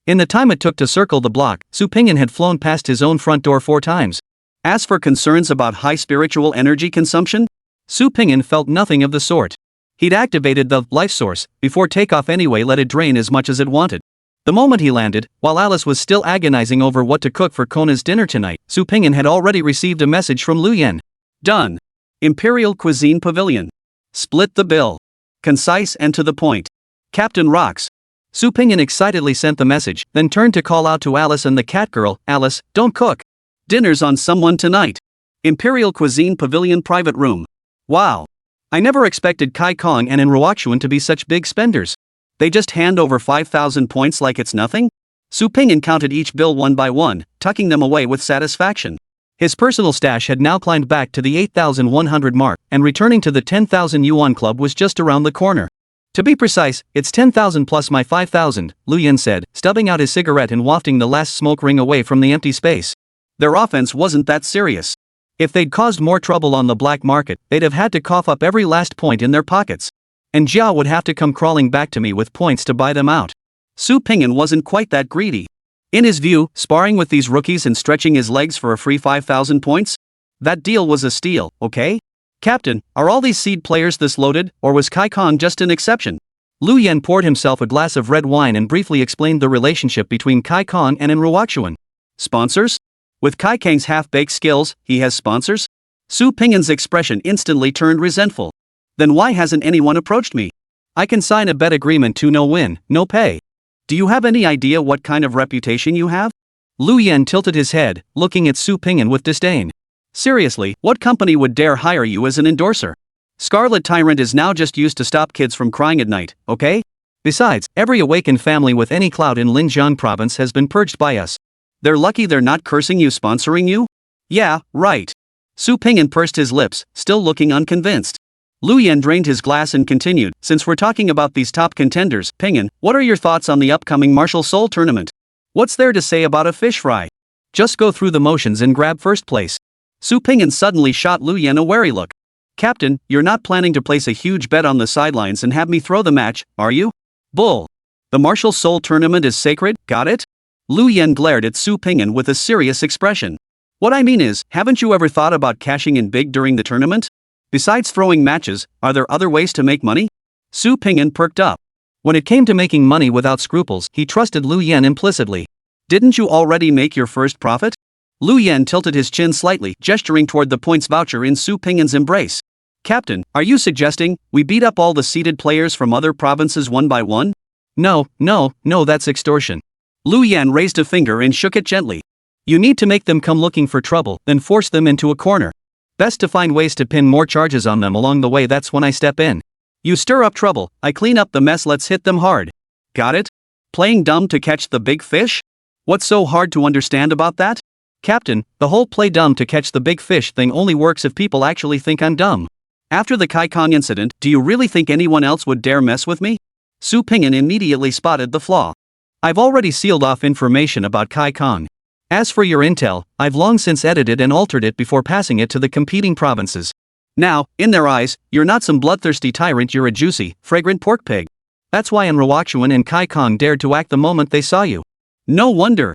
In the time it took to circle the block, Su Ping'an had flown past his own front door 4 times. As for concerns about high spiritual energy consumption, Su Ping'an felt nothing of the sort. He'd activated the life source before takeoff anyway, let it drain as much as it wanted. The moment he landed, while Alice was still agonizing over what to cook for Kona's dinner tonight, Su Ping'an had already received a message from Lu Yen. Done. Imperial Cuisine Pavilion. Split the bill. Concise and to the point. Captain rocks. Su Ping'an excitedly sent the message, then turned to call out to Alice and the cat girl. Alice, don't cook. Dinner's on someone tonight. Imperial Cuisine Pavilion private room. Wow. I never expected Kai Kong and Ruoxuan to be such big spenders. They just hand over 5,000 points like it's nothing? Su Ping'an counted each bill one by one, tucking them away with satisfaction. His personal stash had now climbed back to the 8,100 mark, and returning to the 10,000 yuan club was just around the corner. To be precise, it's 10,000 plus my 5,000, Lu Yen said, stubbing out his cigarette and wafting the last smoke ring away from the empty space. Their offense wasn't that serious. If they'd caused more trouble on the black market, they'd have had to cough up every last point in their pockets. And Jia would have to come crawling back to me with points to buy them out. Su Ping'an wasn't quite that greedy. In his view, sparring with these rookies and stretching his legs for a free 5,000 points? That deal was a steal, okay? Captain, are all these seed players this loaded, or was Kai Kong just an exception? Lu Yen poured himself a glass of red wine and briefly explained the relationship between Kai Kong and Ruoxuan. Sponsors? With Kai Kang's half-baked skills, he has sponsors? Su Ping'an's expression instantly turned resentful. Then why hasn't anyone approached me? I can sign a bet agreement to no win, no pay. Do you have any idea what kind of reputation you have? Lu Yen tilted his head, looking at Su Ping'an with disdain. Seriously, what company would dare hire you as an endorser? Scarlet Tyrant is now just used to stop kids from crying at night, okay? Besides, every awakened family with any clout in Linjiang province has been purged by us. They're lucky they're not cursing you sponsoring you? Yeah, right. Su Ping'an pursed his lips, still looking unconvinced. Lu Yen drained his glass and continued, since we're talking about these top contenders, Ping'an, what are your thoughts on the upcoming Martial Soul tournament? What's there to say about a fish fry? Just go through the motions and grab first place. Su Ping'an suddenly shot Lu Yen a wary look. Captain, you're not planning to place a huge bet on the sidelines and have me throw the match, are you? Bull. The Martial Soul tournament is sacred, got it? Lu Yen glared at Su Ping'an with a serious expression. What I mean is, haven't you ever thought about cashing in big during the tournament? Besides throwing matches, are there other ways to make money? Su Ping'an perked up. When it came to making money without scruples, he trusted Lu Yen implicitly. Didn't you already make your first profit? Lu Yen tilted his chin slightly, gesturing toward the points voucher in Su Ping'an's embrace. Captain, are you suggesting we beat up all the seeded players from other provinces one by one? No, that's extortion. Lu Yen raised a finger and shook it gently. You need to make them come looking for trouble, then force them into a corner. Best to find ways to pin more charges on them along the way. That's when I step in. You stir up trouble, I clean up the mess. Let's hit them hard. Got it? Playing dumb to catch the big fish? What's so hard to understand about that? Captain, the whole play dumb to catch the big fish thing only works if people actually think I'm dumb. After the Kai Kong incident, do you really think anyone else would dare mess with me? Su Ping'an immediately spotted the flaw. I've already sealed off information about Kai Kong. As for your intel, I've long since edited and altered it before passing it to the competing provinces. Now, in their eyes, you're not some bloodthirsty tyrant, you're a juicy, fragrant pork pig. That's why Anruakshuan and Kai Kong dared to act the moment they saw you. No wonder.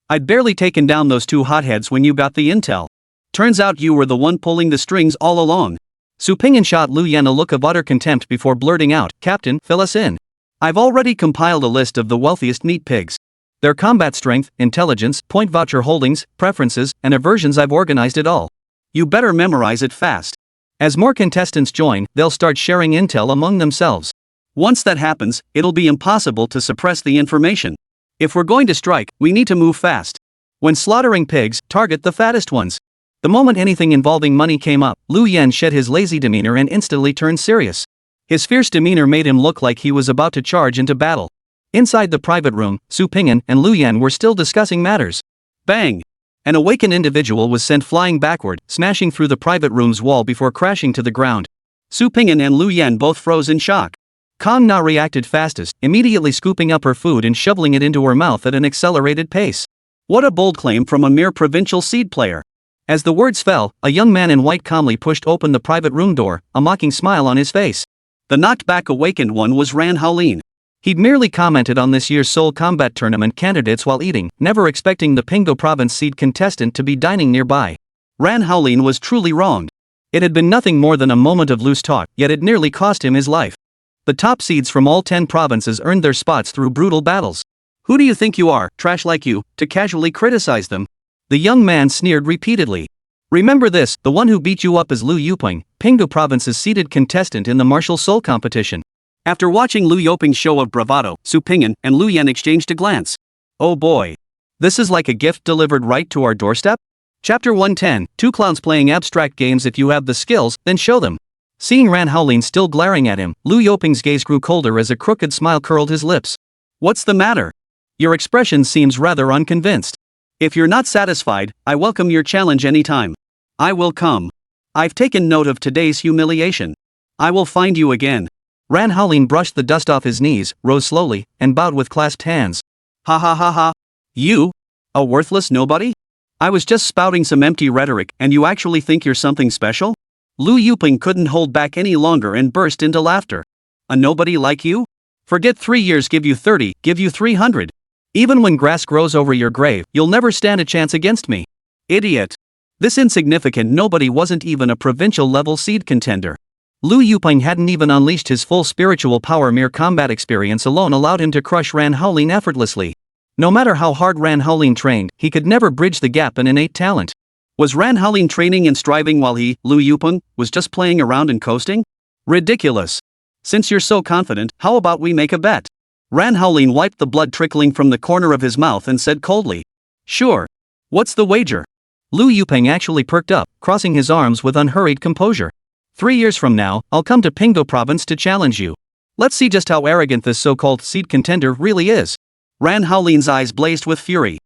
I'd barely taken down those two hotheads when you got the intel. Turns out you were the one pulling the strings all along. Su Ping'an shot Lu Yan a look of utter contempt before blurting out, Captain, fill us in. I've already compiled a list of the wealthiest meat pigs. Their combat strength, intelligence, point voucher holdings, preferences, and aversions. I've organized it all. You better memorize it fast. As more contestants join, they'll start sharing intel among themselves. Once that happens, it'll be impossible to suppress the information. If we're going to strike, we need to move fast. When slaughtering pigs, target the fattest ones. The moment anything involving money came up, Lu Yan shed his lazy demeanor and instantly turned serious. His fierce demeanor made him look like he was about to charge into battle. Inside the private room, Su Ping'an and Lu Yan were still discussing matters. Bang! An awakened individual was sent flying backward, smashing through the private room's wall before crashing to the ground. Su Ping'an and Lu Yan both froze in shock. Kong Na reacted fastest, immediately scooping up her food and shoveling it into her mouth at an accelerated pace. What a bold claim from a mere provincial seed player. As the words fell, a young man in white calmly pushed open the private room door, a mocking smile on his face. The knocked-back awakened one was Ran Haolin. He'd merely commented on this year's Soul Combat Tournament candidates while eating, never expecting the Pingdo Province seed contestant to be dining nearby. Ran Haolin was truly wronged. It had been nothing more than a moment of loose talk, yet it nearly cost him his life. The top seeds from all 10 provinces earned their spots through brutal battles. Who do you think you are, trash like you, to casually criticize them? The young man sneered repeatedly. Remember this, the one who beat you up is Lu Yuping, Pingdo Province's seeded contestant in the martial soul competition. After watching Lu Yuping's show of bravado, Su Ping'an and Lu Yan exchanged a glance. Oh boy. This is like a gift delivered right to our doorstep? Chapter 110, two clowns playing abstract games. If you have the skills, then show them. Seeing Ran Haolin still glaring at him, Lu Yuping's gaze grew colder as a crooked smile curled his lips. What's the matter? Your expression seems rather unconvinced. If you're not satisfied, I welcome your challenge anytime. I will come. I've taken note of today's humiliation. I will find you again. Ran Haolin brushed the dust off his knees, rose slowly, and bowed with clasped hands. Ha ha ha ha. You? A worthless nobody? I was just spouting some empty rhetoric and you actually think you're something special? Lu Yuping couldn't hold back any longer and burst into laughter. A nobody like you? Forget 3 years give you 30, give you 300. Even when grass grows over your grave, you'll never stand a chance against me. Idiot. This insignificant nobody wasn't even a provincial-level seed contender. Lu Yuping hadn't even unleashed his full spiritual power. Mere combat experience alone allowed him to crush Ran Haolin effortlessly. No matter how hard Ran Haolin trained, he could never bridge the gap in innate talent. Was Ran Haolin training and striving while he, Lu Yuping, was just playing around and coasting? Ridiculous. Since you're so confident, how about we make a bet? Ran Haolin wiped the blood trickling from the corner of his mouth and said coldly. Sure. What's the wager? Lu Yuping actually perked up, crossing his arms with unhurried composure. 3 years from now, I'll come to Pingdo Province to challenge you. Let's see just how arrogant this so-called seed contender really is. Ran Haolin's eyes blazed with fury.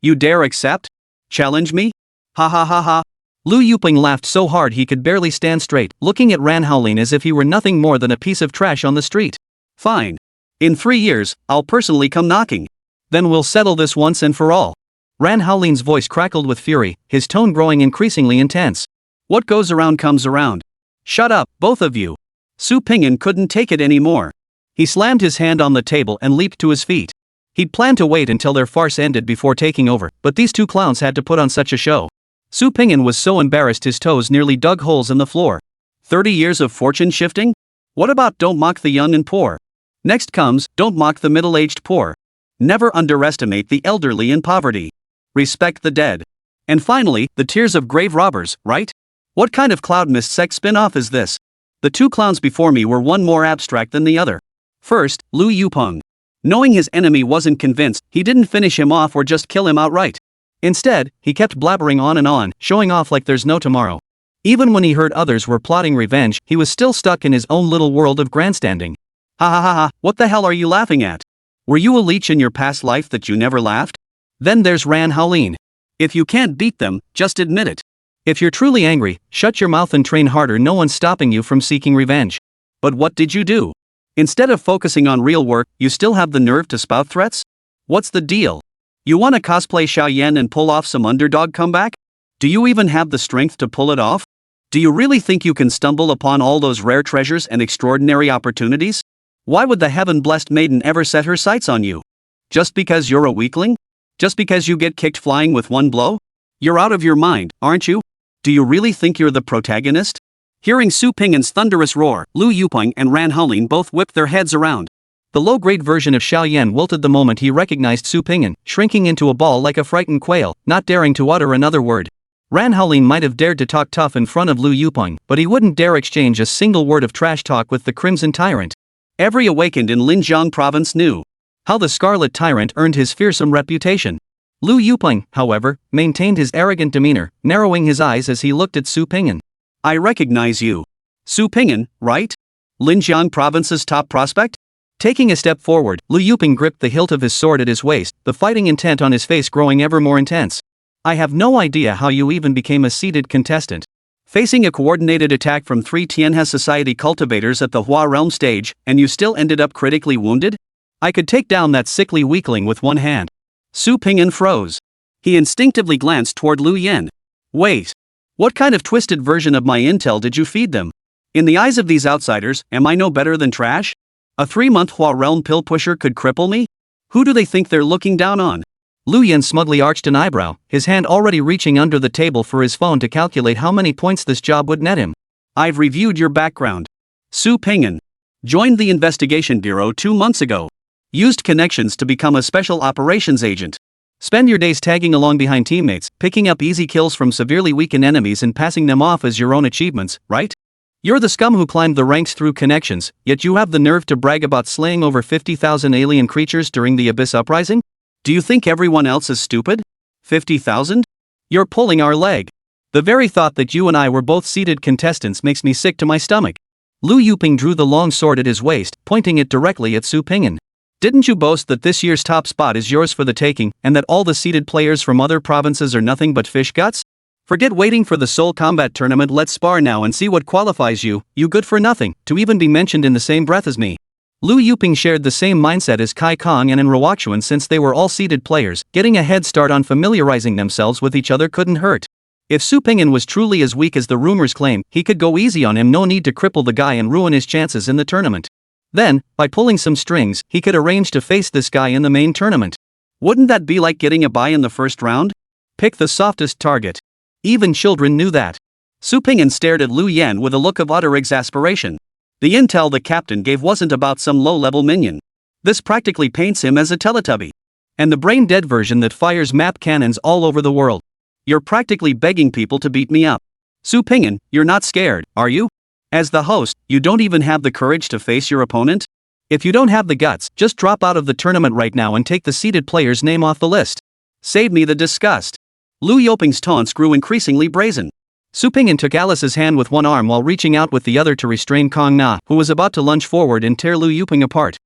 You dare accept? Challenge me? Ha ha ha ha. Lu Yuping laughed so hard he could barely stand straight, looking at Ran Haolin as if he were nothing more than a piece of trash on the street. Fine. In 3 years, I'll personally come knocking. Then we'll settle this once and for all. Ran Haolin's voice crackled with fury, his tone growing increasingly intense. What goes around comes around. Shut up, both of you. Su Ping'an couldn't take it anymore. He slammed his hand on the table and leaped to his feet. He'd planned to wait until their farce ended before taking over, but these two clowns had to put on such a show. Su Ping'an was so embarrassed his toes nearly dug holes in the floor. 30 years of fortune shifting? What about don't mock the young and poor? Next comes, don't mock the middle-aged poor. Never underestimate the elderly in poverty. Respect the dead. And finally, the tears of grave robbers, right? What kind of Cloud Mist sect spin-off is this? The two clowns before me were one more abstract than the other. First, Lu Yuping. Knowing his enemy wasn't convinced, he didn't finish him off or just kill him outright. Instead, he kept blabbering on, showing off like there's no tomorrow. Even when he heard others were plotting revenge, he was still stuck in his own little world of grandstanding. Ha ha ha ha, what the hell are you laughing at? Were you a leech in your past life that you never laughed? Then there's Ran Haolin. If you can't beat them, just admit it. If you're truly angry, shut your mouth and train harder. No one's stopping you from seeking revenge. But what did you do? Instead of focusing on real work, you still have the nerve to spout threats? What's the deal? You wanna cosplay Xiaoyan and pull off some underdog comeback? Do you even have the strength to pull it off? Do you really think you can stumble upon all those rare treasures and extraordinary opportunities? Why would the heaven-blessed maiden ever set her sights on you? Just because you're a weakling? Just because you get kicked flying with one blow? You're out of your mind, aren't you? Do you really think you're the protagonist? Hearing Su Ping'an's thunderous roar, Lu Yupeng and Ran Haolin both whipped their heads around. The low-grade version of Xiaoyan wilted the moment he recognized Su Ping'an, shrinking into a ball like a frightened quail, not daring to utter another word. Ran Haolin might have dared to talk tough in front of Lu Yupeng, but he wouldn't dare exchange a single word of trash talk with the Crimson Tyrant. Every awakened in Linjiang province knew how the Scarlet Tyrant earned his fearsome reputation. Lu Yupeng, however, maintained his arrogant demeanor, narrowing his eyes as he looked at Su Ping'an. I recognize you. Su Ping'an, right? Linjiang province's top prospect? Taking a step forward, Lu Yupeng gripped the hilt of his sword at his waist, the fighting intent on his face growing ever more intense. I have no idea how you even became a seeded contestant. Facing a coordinated attack from 3 Tianhe Society cultivators at the Hua Realm stage, and you still ended up critically wounded? I could take down that sickly weakling with one hand. Su Ping'an froze. He instinctively glanced toward Lu Yen. Wait. What kind of twisted version of my intel did you feed them? In the eyes of these outsiders, am I no better than trash? A 3-month Hua Realm pill pusher could cripple me? Who do they think they're looking down on? Lu Yen smugly arched an eyebrow, his hand already reaching under the table for his phone to calculate how many points this job would net him. I've reviewed your background. Su Ping'an joined the investigation bureau 2 months ago. Used connections to become a special operations agent. Spend your days tagging along behind teammates, picking up easy kills from severely weakened enemies and passing them off as your own achievements, right? You're the scum who climbed the ranks through connections, yet you have the nerve to brag about slaying over 50,000 alien creatures during the Abyss Uprising? Do you think everyone else is stupid? 50,000? You're pulling our leg. The very thought that you and I were both seeded contestants makes me sick to my stomach. Lu Yupeng drew the long sword at his waist, pointing it directly at Su Ping'an. Didn't you boast that this year's top spot is yours for the taking, and that all the seeded players from other provinces are nothing but fish guts? Forget waiting for the Soul Combat Tournament, let's spar now and see what qualifies you, you good for nothing, to even be mentioned in the same breath as me. Lu Yupeng shared the same mindset as Kai Kong and Enroachuan since they were all seeded players, getting a head start on familiarizing themselves with each other couldn't hurt. If Su Ping'an was truly as weak as the rumors claim, he could go easy on him, no need to cripple the guy and ruin his chances in the tournament. Then, by pulling some strings, he could arrange to face this guy in the main tournament. Wouldn't that be like getting a bye in the first round? Pick the softest target. Even children knew that. Su Ping'an stared at Lu Yen with a look of utter exasperation. The intel the captain gave wasn't about some low-level minion. This practically paints him as a Teletubby. And the brain-dead version that fires map cannons all over the world. You're practically begging people to beat me up. Su Ping'an, you're not scared, are you? As the host, you don't even have the courage to face your opponent? If you don't have the guts, just drop out of the tournament right now and take the seeded player's name off the list. Save me the disgust. Lu Yupeng's taunts grew increasingly brazen. Su Ping'an took Alice's hand with one arm while reaching out with the other to restrain Kong Na, who was about to lunge forward and tear Lu Yupeng apart.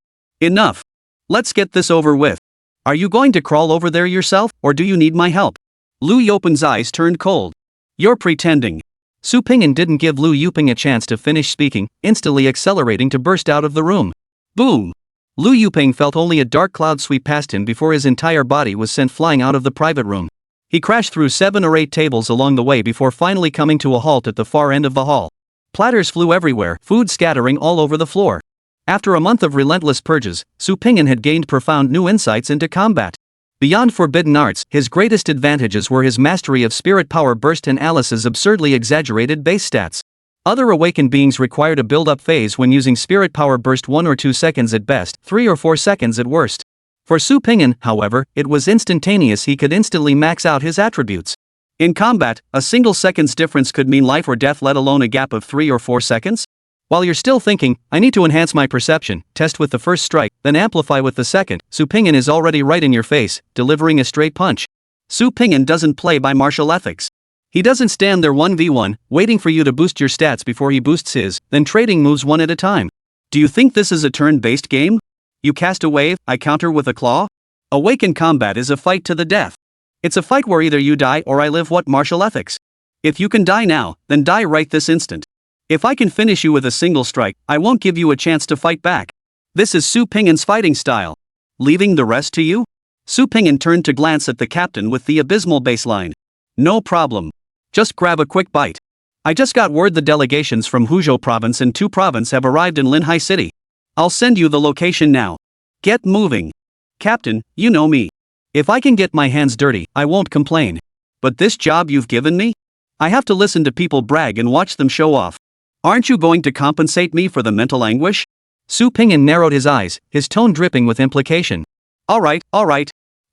Enough. Let's get this over with. Are you going to crawl over there yourself, or do you need my help? Lu Yupeng's eyes turned cold. You're pretending. Su Ping'an didn't give Lu Yupeng a chance to finish speaking, instantly accelerating to burst out of the room. Boom! Lu Yupeng felt only a dark cloud sweep past him before his entire body was sent flying out of the private room. He crashed through 7 or 8 tables along the way before finally coming to a halt at the far end of the hall. Platters flew everywhere, food scattering all over the floor. After a month of relentless purges, Su Ping'an had gained profound new insights into combat. Beyond forbidden arts, his greatest advantages were his mastery of spirit power burst and Alice's absurdly exaggerated base stats. Other awakened beings required a build-up phase when using spirit power burst 1 or 2 seconds at best, 3 or 4 seconds at worst. For Su Ping'an, however, it was instantaneous. He could instantly max out his attributes. In combat, a single second's difference could mean life or death, let alone a gap of 3 or 4 seconds. While you're still thinking, I need to enhance my perception, test with the first strike, then amplify with the second, Su Ping'an is already right in your face, delivering a straight punch. Su Ping'an doesn't play by martial ethics. He doesn't stand there 1v1, waiting for you to boost your stats before he boosts his, then trading moves one at a time. Do you think this is a turn-based game? You cast a wave, I counter with a claw? Awakened combat is a fight to the death. It's a fight where either you die or I live. What martial ethics? If you can die now, then die right this instant. If I can finish you with a single strike, I won't give you a chance to fight back. This is Su Ping'an's fighting style. Leaving the rest to you? Su Ping'an turned to glance at the captain with the abysmal baseline. No problem. Just grab a quick bite. I just got word the delegations from Huzhou province and Tu province have arrived in Linhai City. I'll send you the location now. Get moving. Captain, you know me. If I can get my hands dirty, I won't complain. But this job you've given me? I have to listen to people brag and watch them show off. Aren't you going to compensate me for the mental anguish? Su Ping'an narrowed his eyes, his tone dripping with implication. Alright.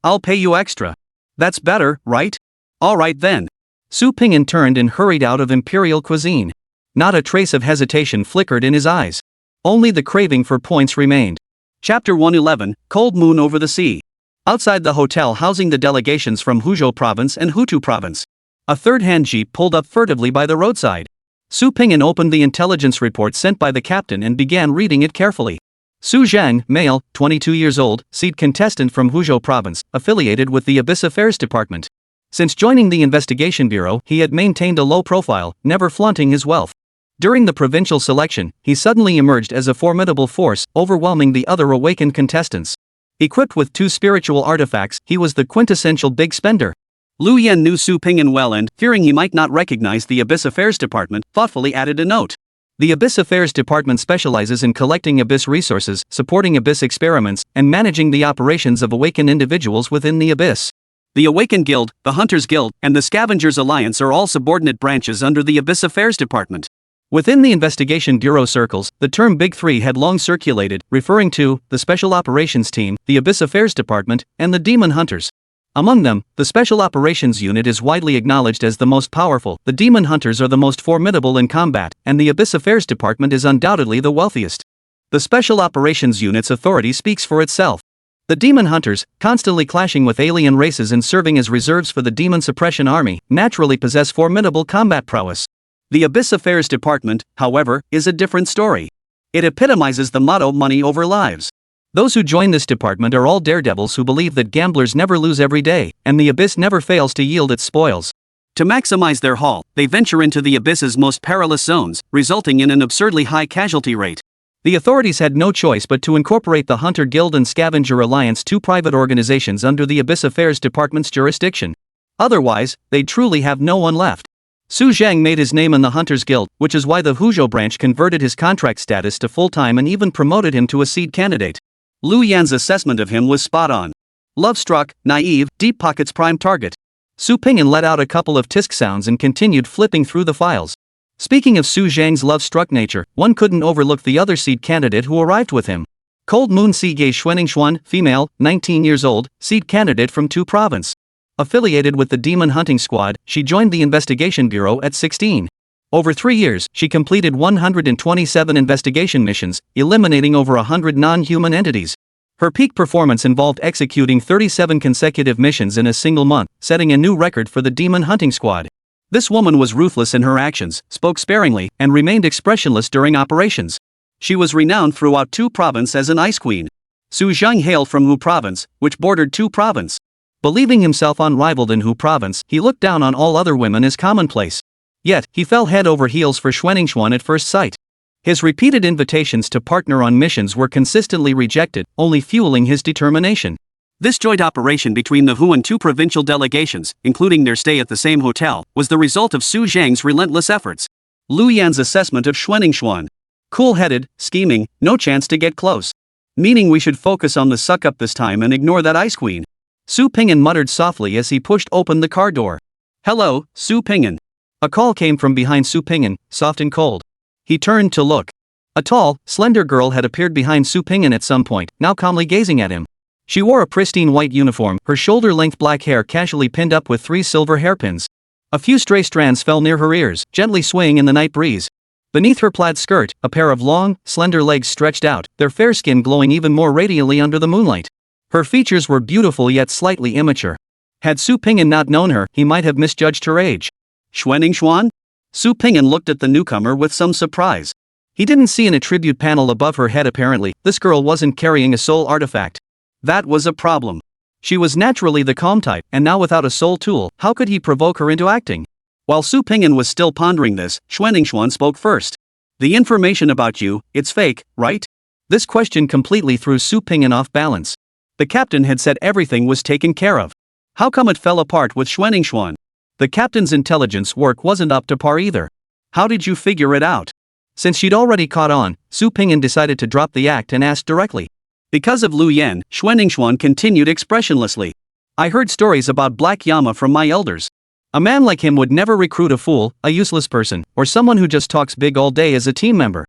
I'll pay you extra. That's better, right? Alright then. Su Ping'an turned and hurried out of Imperial Cuisine. Not a trace of hesitation flickered in his eyes. Only the craving for points remained. Chapter 111, Cold Moon Over the Sea. Outside the hotel housing the delegations from Huzhou province and Hutu province. A third-hand jeep pulled up furtively by the roadside. Su Ping'an opened the intelligence report sent by the captain and began reading it carefully. Su Zhang, male, 22 years old, seed contestant from Huzhou province, affiliated with the Abyss Affairs Department. Since joining the investigation bureau, he had maintained a low profile, never flaunting his wealth. During the provincial selection, he suddenly emerged as a formidable force, overwhelming the other awakened contestants. Equipped with 2 spiritual artifacts, he was the quintessential big spender. Lu Yan knew Su Ping'an well and, fearing he might not recognize the Abyss Affairs Department, thoughtfully added a note. The Abyss Affairs Department specializes in collecting Abyss resources, supporting Abyss experiments, and managing the operations of awakened individuals within the Abyss. The Awakened Guild, the Hunters Guild, and the Scavengers Alliance are all subordinate branches under the Abyss Affairs Department. Within the Investigation Bureau circles, the term Big Three had long circulated, referring to the Special Operations Team, the Abyss Affairs Department, and the Demon Hunters. Among them, the Special Operations Unit is widely acknowledged as the most powerful, the Demon Hunters are the most formidable in combat, and the Abyss Affairs Department is undoubtedly the wealthiest. The Special Operations Unit's authority speaks for itself. The Demon Hunters, constantly clashing with alien races and serving as reserves for the Demon Suppression Army, naturally possess formidable combat prowess. The Abyss Affairs Department, however, is a different story. It epitomizes the motto money over lives. Those who join this department are all daredevils who believe that gamblers never lose every day, and the Abyss never fails to yield its spoils. To maximize their haul, they venture into the Abyss's most perilous zones, resulting in an absurdly high casualty rate. The authorities had no choice but to incorporate the Hunter Guild and Scavenger Alliance, 2 private organizations under the Abyss Affairs Department's jurisdiction. Otherwise, they'd truly have no one left. Su Zhang made his name in the Hunters Guild, which is why the Huzhou branch converted his contract status to full-time and even promoted him to a seed candidate. Lu Yan's assessment of him was spot on. Love-struck, naive, deep pockets prime target. Su Ping'an let out a couple of tisk sounds and continued flipping through the files. Speaking of Su Zhang's love-struck nature, one couldn't overlook the other seed candidate who arrived with him. Cold Moon Sige Xuanixuan, female, 19 years old, seed candidate from Tu province. Affiliated with the Demon Hunting Squad, she joined the Investigation Bureau at 16. Over 3 years, she completed 127 investigation missions, eliminating over 100 non-human entities. Her peak performance involved executing 37 consecutive missions in a single month, setting a new record for the Demon Hunting Squad. This woman was ruthless in her actions, spoke sparingly, and remained expressionless during operations. She was renowned throughout Tu province as an ice queen. Su Zhang hailed from Hu province, which bordered Tu province. Believing himself unrivaled in Hu province, he looked down on all other women as commonplace. Yet, he fell head over heels for Xuanixuan at first sight. His repeated invitations to partner on missions were consistently rejected, only fueling his determination. This joint operation between the Hu and Tu provincial delegations, including their stay at the same hotel, was the result of Su Zhang's relentless efforts. Lu Yan's assessment of Xuanixuan. Cool-headed, scheming, no chance to get close. Meaning we should focus on the suck-up this time and ignore that ice queen. Su Ping'an muttered softly as he pushed open the car door. Hello, Su Ping'an. A call came from behind Su Ping'an, soft and cold. He turned to look. A tall, slender girl had appeared behind Su Ping'an at some point, now calmly gazing at him. She wore a pristine white uniform, her shoulder-length black hair casually pinned up with 3 silver hairpins. A few stray strands fell near her ears, gently swaying in the night breeze. Beneath her plaid skirt, a pair of long, slender legs stretched out, their fair skin glowing even more radiantly under the moonlight. Her features were beautiful yet slightly immature. Had Su Ping'an not known her, he might have misjudged her age. Xuanixuan? Su Ping'an looked at the newcomer with some surprise. He didn't see an attribute panel above her head apparently, this girl wasn't carrying a soul artifact. That was a problem. She was naturally the calm type, and now without a soul tool, how could he provoke her into acting? While Su Ping'an was still pondering this, Xuanixuan spoke first. The information about you, it's fake, right? This question completely threw Su Pingyan off balance. The captain had said everything was taken care of. How come it fell apart with Xuan? The captain's intelligence work wasn't up to par either. How did you figure it out? Since she'd already caught on, Su Pingyan decided to drop the act and asked directly. Because of Lu Yan, Xuan continued expressionlessly. I heard stories about Black Yama from my elders. A man like him would never recruit a fool, a useless person, or someone who just talks big all day as a team member.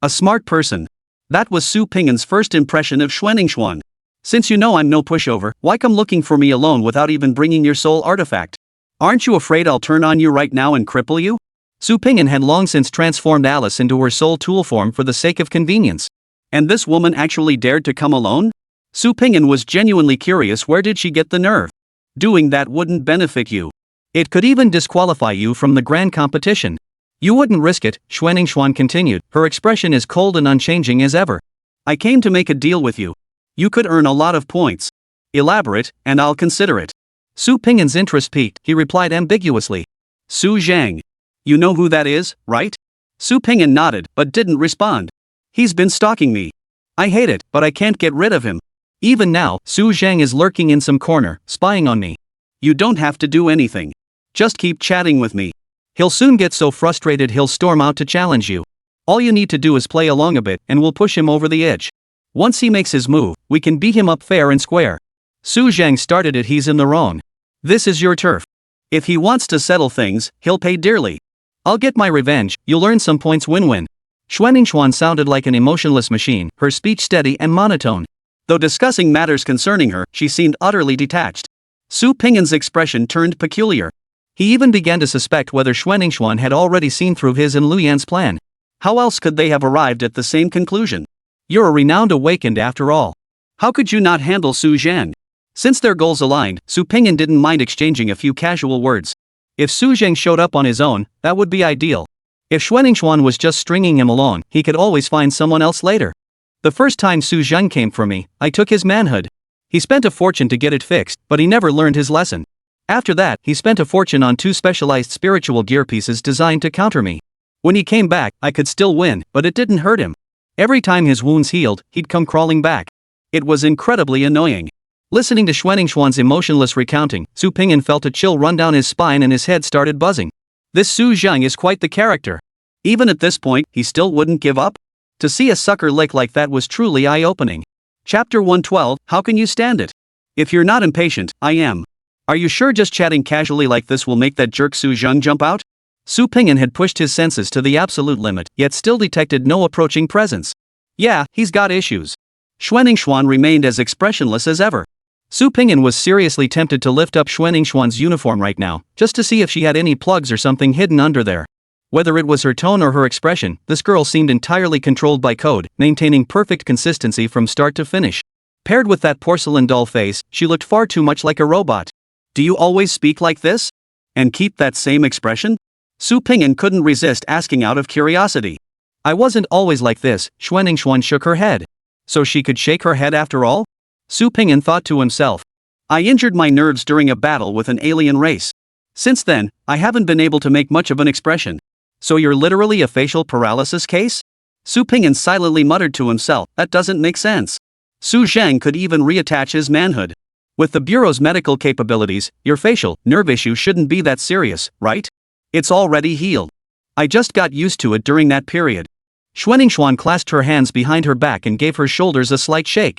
A smart person. That was Su Pingyan's first impression of Xuan. Since you know I'm no pushover, why come looking for me alone without even bringing your soul artifact? Aren't you afraid I'll turn on you right now and cripple you? Su Pingyan had long since transformed Alice into her soul tool form for the sake of convenience. And this woman actually dared to come alone? Su Pingyan was genuinely curious, where did she get the nerve? Doing that wouldn't benefit you. It could even disqualify you from the grand competition. You wouldn't risk it, Xuan continued, her expression as cold and unchanging as ever. I came to make a deal with you. You could earn a lot of points. Elaborate, and I'll consider it. Su Pingyan's interest peaked, he replied ambiguously. Su Zhang. You know who that is, right? Su Pingyan nodded, but didn't respond. He's been stalking me. I hate it, but I can't get rid of him. Even now, Su Zhang is lurking in some corner, spying on me. You don't have to do anything. Just keep chatting with me. He'll soon get so frustrated he'll storm out to challenge you. All you need to do is play along a bit and we'll push him over the edge. Once he makes his move, we can beat him up fair and square. Su Zhang started it, he's in the wrong. This is your turf. If he wants to settle things, he'll pay dearly. I'll get my revenge, you'll earn some points win-win. Xuan sounded like an emotionless machine, her speech steady and monotone. Though discussing matters concerning her, she seemed utterly detached. Su Pingyan's expression turned peculiar. He even began to suspect whether Xuan had already seen through his and Lu Yan's plan. How else could they have arrived at the same conclusion? You're a renowned awakened after all. How could you not handle Su Zhang? Since their goals aligned, Su Pingyan didn't mind exchanging a few casual words. If Su Zhang showed up on his own, that would be ideal. If Xuan was just stringing him along, he could always find someone else later. The first time Su Zhang came for me, I took his manhood. He spent a fortune to get it fixed, but he never learned his lesson. After that, he spent a fortune on 2 specialized spiritual gear pieces designed to counter me. When he came back, I could still win, but it didn't hurt him. Every time his wounds healed, he'd come crawling back. It was incredibly annoying. Listening to Xuan's emotionless recounting, Su Pingyan felt a chill run down his spine and his head started buzzing. This Su Zhang is quite the character. Even at this point, he still wouldn't give up? To see a sucker lick like that was truly eye-opening. Chapter 112, How Can You Stand It? If you're not impatient, I am. Are you sure just chatting casually like this will make that jerk Su Zhang jump out? Su Pingyan had pushed his senses to the absolute limit, yet still detected no approaching presence. Yeah, he's got issues. Xuan remained as expressionless as ever. Su Pingyan was seriously tempted to lift up Xuan's uniform right now, just to see if she had any plugs or something hidden under there. Whether it was her tone or her expression, this girl seemed entirely controlled by code, maintaining perfect consistency from start to finish. Paired with that porcelain doll face, she looked far too much like a robot. Do you always speak like this? And keep that same expression? Su Pingyan couldn't resist asking out of curiosity. I wasn't always like this, Xuan shook her head. So she could shake her head after all? Su Pingyan thought to himself. I injured my nerves during a battle with an alien race. Since then, I haven't been able to make much of an expression. So you're literally a facial paralysis case? Su Pingyan silently muttered to himself, that doesn't make sense. Su Zhang could even reattach his manhood. With the Bureau's medical capabilities, your facial nerve issue shouldn't be that serious, right? It's already healed. I just got used to it during that period. Xuan clasped her hands behind her back and gave her shoulders a slight shake.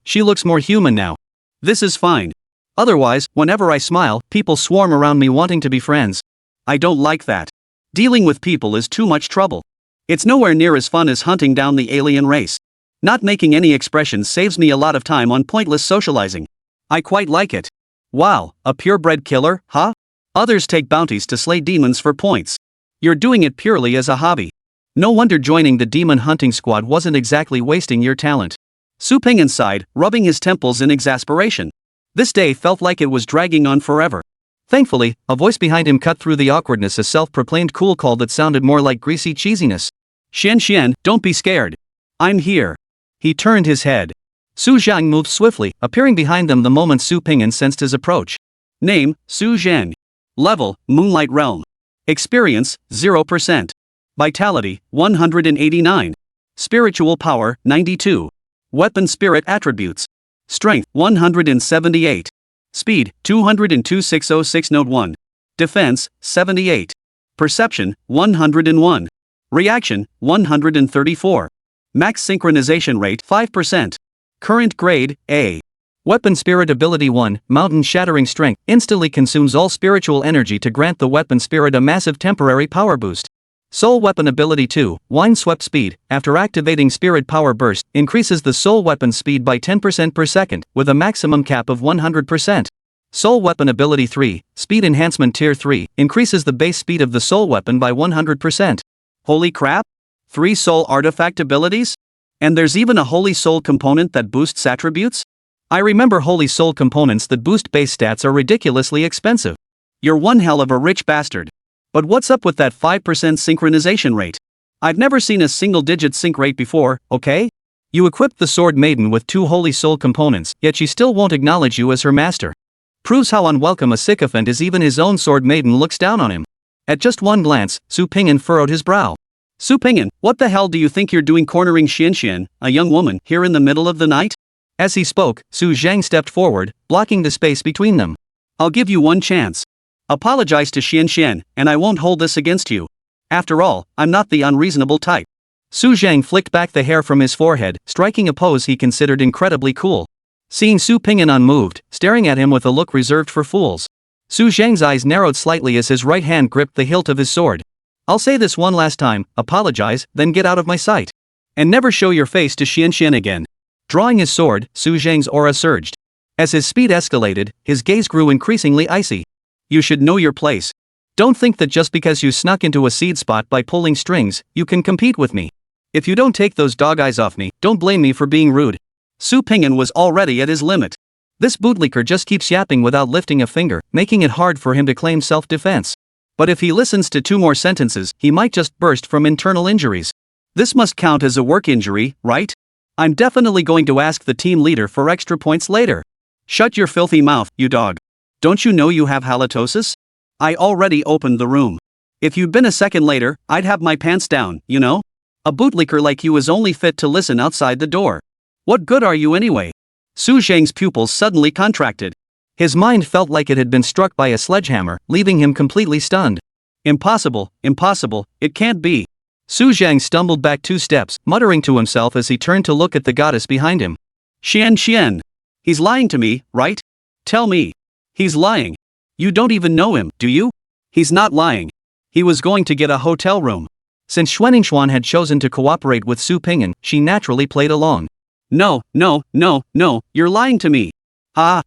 She looks more human now. This is fine. Otherwise, whenever I smile, people swarm around me wanting to be friends. I don't like that. Dealing with people is too much trouble. It's nowhere near as fun as hunting down the alien race. Not making any expressions saves me a lot of time on pointless socializing. I quite like it. Wow, a purebred killer, huh? Others take bounties to slay demons for points. You're doing it purely as a hobby. No wonder joining the demon hunting squad wasn't exactly wasting your talent. Su Pingyan sighed, rubbing his temples in exasperation. This day felt like it was dragging on forever. Thankfully, a voice behind him cut through the awkwardness, a self-proclaimed cool call that sounded more like greasy cheesiness. Xian, don't be scared. I'm here. He turned his head. Su Zhang moved swiftly, appearing behind them the moment Su Pingyan sensed his approach. Name, Su Zhang. Level, Moonlight Realm. Experience, 0%. Vitality, 189. Spiritual power, 92. Weapon spirit attributes. Strength, 178. Speed, 202,606. Note 1. Defense, 78. Perception, 101. Reaction, 134. Max synchronization rate, 5%. Current grade, A. Weapon spirit ability 1, mountain shattering strength, instantly consumes all spiritual energy to grant the weapon spirit a massive temporary power boost. Soul weapon ability 2, windswept speed, after activating spirit power burst, increases the soul weapon speed by 10% per second, with a maximum cap of 100%. Soul weapon ability 3, speed enhancement tier 3, increases the base speed of the soul weapon by 100%. Holy crap! 3 soul artifact abilities? And there's even a holy soul component that boosts attributes? I remember holy soul components that boost base stats are ridiculously expensive. You're one hell of a rich bastard. But what's up with that 5% synchronization rate? I've never seen a single-digit sync rate before, okay? You equipped the Sword Maiden with 2 holy soul components, yet she still won't acknowledge you as her master. Proves how unwelcome a sycophant is. Even his own Sword Maiden looks down on him. At just one glance, Su Pingyan furrowed his brow. Su Pingyan, what the hell do you think you're doing cornering Xianxian, a young woman, here in the middle of the night? As he spoke, Su Zhang stepped forward, blocking the space between them. I'll give you one chance. Apologize to Xianxian, and I won't hold this against you. After all, I'm not the unreasonable type. Su Zhang flicked back the hair from his forehead, striking a pose he considered incredibly cool. Seeing Su Pingyan unmoved, staring at him with a look reserved for fools. Su Zhang's eyes narrowed slightly as his right hand gripped the hilt of his sword. I'll say this one last time, apologize, then get out of my sight. And never show your face to Xianxian again. Drawing his sword, Su Zhang's aura surged. As his speed escalated, his gaze grew increasingly icy. You should know your place. Don't think that just because you snuck into a seed spot by pulling strings, you can compete with me. If you don't take those dog eyes off me, don't blame me for being rude. Su Pingyan was already at his limit. This bootlicker just keeps yapping without lifting a finger, making it hard for him to claim self-defense. But if he listens to 2 more sentences, he might just burst from internal injuries. This must count as a work injury, right? I'm definitely going to ask the team leader for extra points later. Shut your filthy mouth, you dog. Don't you know you have halitosis? I already opened the room. If you'd been a second later, I'd have my pants down, you know? A bootlicker like you is only fit to listen outside the door. What good are you anyway? Su Zhang's pupils suddenly contracted. His mind felt like it had been struck by a sledgehammer, leaving him completely stunned. Impossible, impossible, it can't be. Su Zhang stumbled back 2 steps, muttering to himself as he turned to look at the goddess behind him. Xian. He's lying to me, right? Tell me. He's lying. You don't even know him, do you? He's not lying. He was going to get a hotel room. Since Xuanningshuan had chosen to cooperate with Su Pingyan, she naturally played along. No, you're lying to me.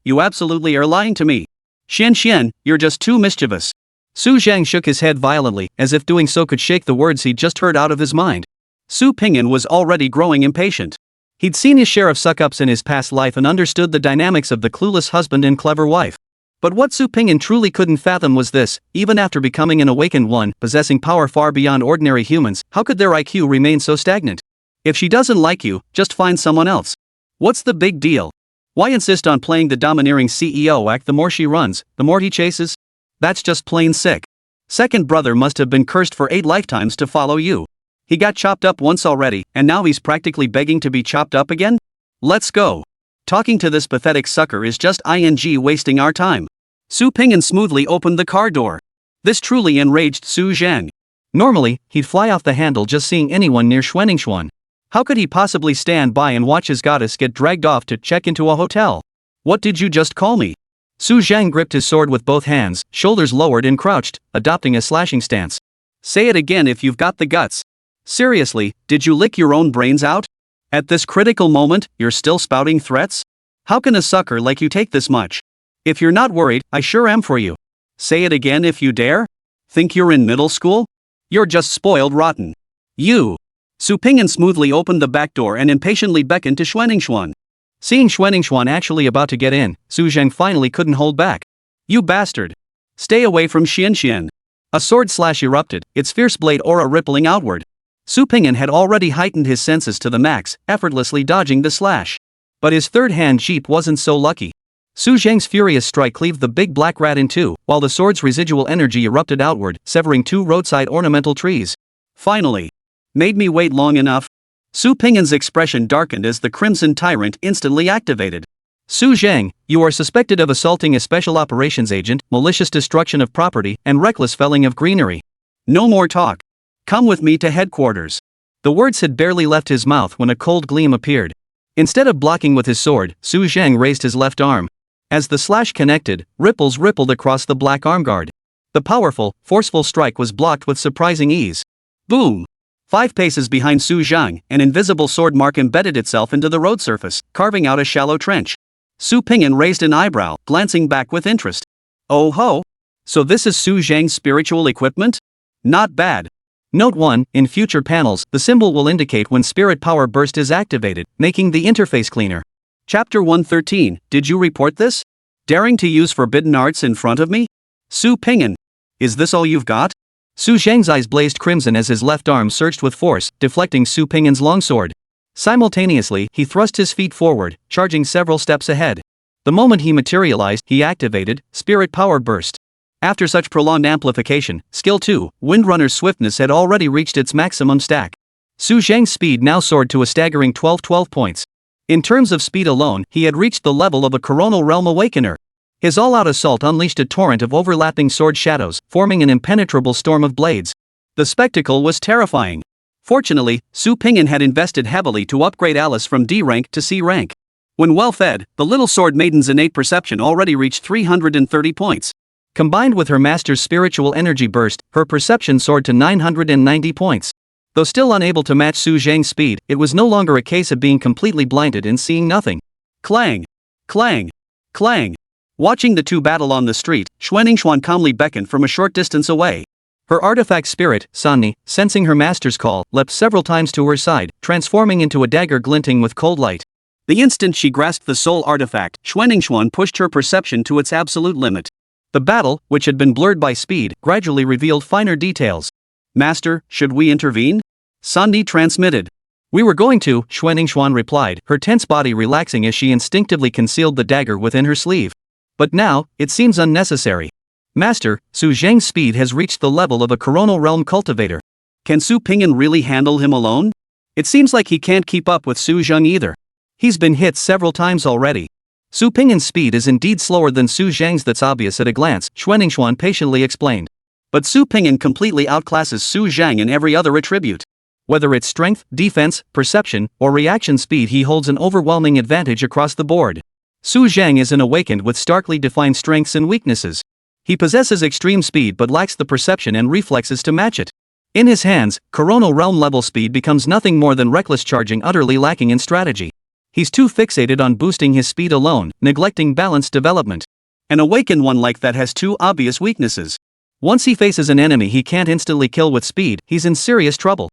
You absolutely are lying to me. Xian, you're just too mischievous. Su Zhang shook his head violently, as if doing so could shake the words he'd just heard out of his mind. Su Pingyan was already growing impatient. He'd seen his share of suck-ups in his past life and understood the dynamics of the clueless husband and clever wife. But what Su Pingyan truly couldn't fathom was this: even after becoming an awakened one, possessing power far beyond ordinary humans, how could their IQ remain so stagnant? If she doesn't like you, just find someone else. What's the big deal? Why insist on playing the domineering CEO act? The more she runs, the more he chases? That's just plain sick. Second brother must have been cursed for 8 lifetimes to follow you. He got chopped up once already, and now he's practically begging to be chopped up again? Let's go. Talking to this pathetic sucker is just wasting our time. Su Pingyan smoothly opened the car door. This truly enraged Su Zhang. Normally, he'd fly off the handle just seeing anyone near Xuanningshuan. How could he possibly stand by and watch his goddess get dragged off to check into a hotel? What did you just call me? Su Zhang gripped his sword with both hands, shoulders lowered and crouched, adopting a slashing stance. Say it again if you've got the guts. Seriously, did you lick your own brains out? At this critical moment, you're still spouting threats? How can a sucker like you take this much? If you're not worried, I sure am for you. Say it again if you dare? Think you're in middle school? You're just spoiled rotten. You. Su Pingyan smoothly opened the back door and impatiently beckoned to Xuanningshuan. Seeing Xuanningshuan actually about to get in, Su Zhang finally couldn't hold back. You bastard. Stay away from Xianxian. A sword slash erupted, its fierce blade aura rippling outward. Su Pingyan had already heightened his senses to the max, effortlessly dodging the slash. But his third-hand jeep wasn't so lucky. Su Zhang's furious strike cleaved the big black rat in 2, while the sword's residual energy erupted outward, severing 2 roadside ornamental trees. Finally. Made me wait long enough? Su Ping'an's expression darkened as the Crimson Tyrant instantly activated. Su Zhang, you are suspected of assaulting a special operations agent, malicious destruction of property, and reckless felling of greenery. No more talk. Come with me to headquarters. The words had barely left his mouth when a cold gleam appeared. Instead of blocking with his sword, Su Zhang raised his left arm. As the slash connected, ripples rippled across the black armguard. The powerful, forceful strike was blocked with surprising ease. Boom! 5 paces behind Su Zhang, an invisible sword mark embedded itself into the road surface, carving out a shallow trench. Su Ping'an raised an eyebrow, glancing back with interest. Oh ho! So this is Su Zhang's spiritual equipment? Not bad. Note 1, in future panels, the symbol will indicate when spirit power burst is activated, making the interface cleaner. Chapter 113, did you report this? Daring to use forbidden arts in front of me? Su Ping'an. Is this all you've got? Su Zhang's eyes blazed crimson as his left arm surged with force, deflecting Su Ping'an's longsword. Simultaneously, he thrust his feet forward, charging several steps ahead. The moment he materialized, he activated Spirit Power Burst. After such prolonged amplification, Skill 2, Windrunner's swiftness had already reached its maximum stack. Su Zhang's speed now soared to a staggering 12 points. In terms of speed alone, he had reached the level of a Coronal Realm Awakener. His all-out assault unleashed a torrent of overlapping sword shadows, forming an impenetrable storm of blades. The spectacle was terrifying. Fortunately, Su Ping'an had invested heavily to upgrade Alice from D rank to C rank. When well fed, the little sword maiden's innate perception already reached 330 points. Combined with her master's spiritual energy burst, her perception soared to 990 points. Though still unable to match Su Zhang's speed, it was no longer a case of being completely blinded and seeing nothing. Clang! Clang! Clang! Watching the two battle on the street, Xuanningshuan calmly beckoned from a short distance away. Her artifact spirit, Sanni, sensing her master's call, leapt several times to her side, transforming into a dagger glinting with cold light. The instant she grasped the soul artifact, Xuanningshuan pushed her perception to its absolute limit. The battle, which had been blurred by speed, gradually revealed finer details. Master, should we intervene? Sanni transmitted. We were going to, Xuanningshuan replied, her tense body relaxing as she instinctively concealed the dagger within her sleeve. But now, it seems unnecessary. Master, Su Zhang's speed has reached the level of a Coronal Realm cultivator. Can Su Ping'an really handle him alone? It seems like he can't keep up with Su Zhang either. He's been hit several times already. Su Ping'an's speed is indeed slower than Su Zhang's, that's obvious at a glance, Xuanningshuan patiently explained. But Su Ping'an completely outclasses Su Zhang in every other attribute. Whether it's strength, defense, perception, or reaction speed, he holds an overwhelming advantage across the board. Su Zhang is an awakened with starkly defined strengths and weaknesses. He possesses extreme speed but lacks the perception and reflexes to match it. In his hands, Coronal Realm level speed becomes nothing more than reckless charging, utterly lacking in strategy. He's too fixated on boosting his speed alone, neglecting balanced development. An awakened one like that has two obvious weaknesses. Once he faces an enemy he can't instantly kill with speed, he's in serious trouble.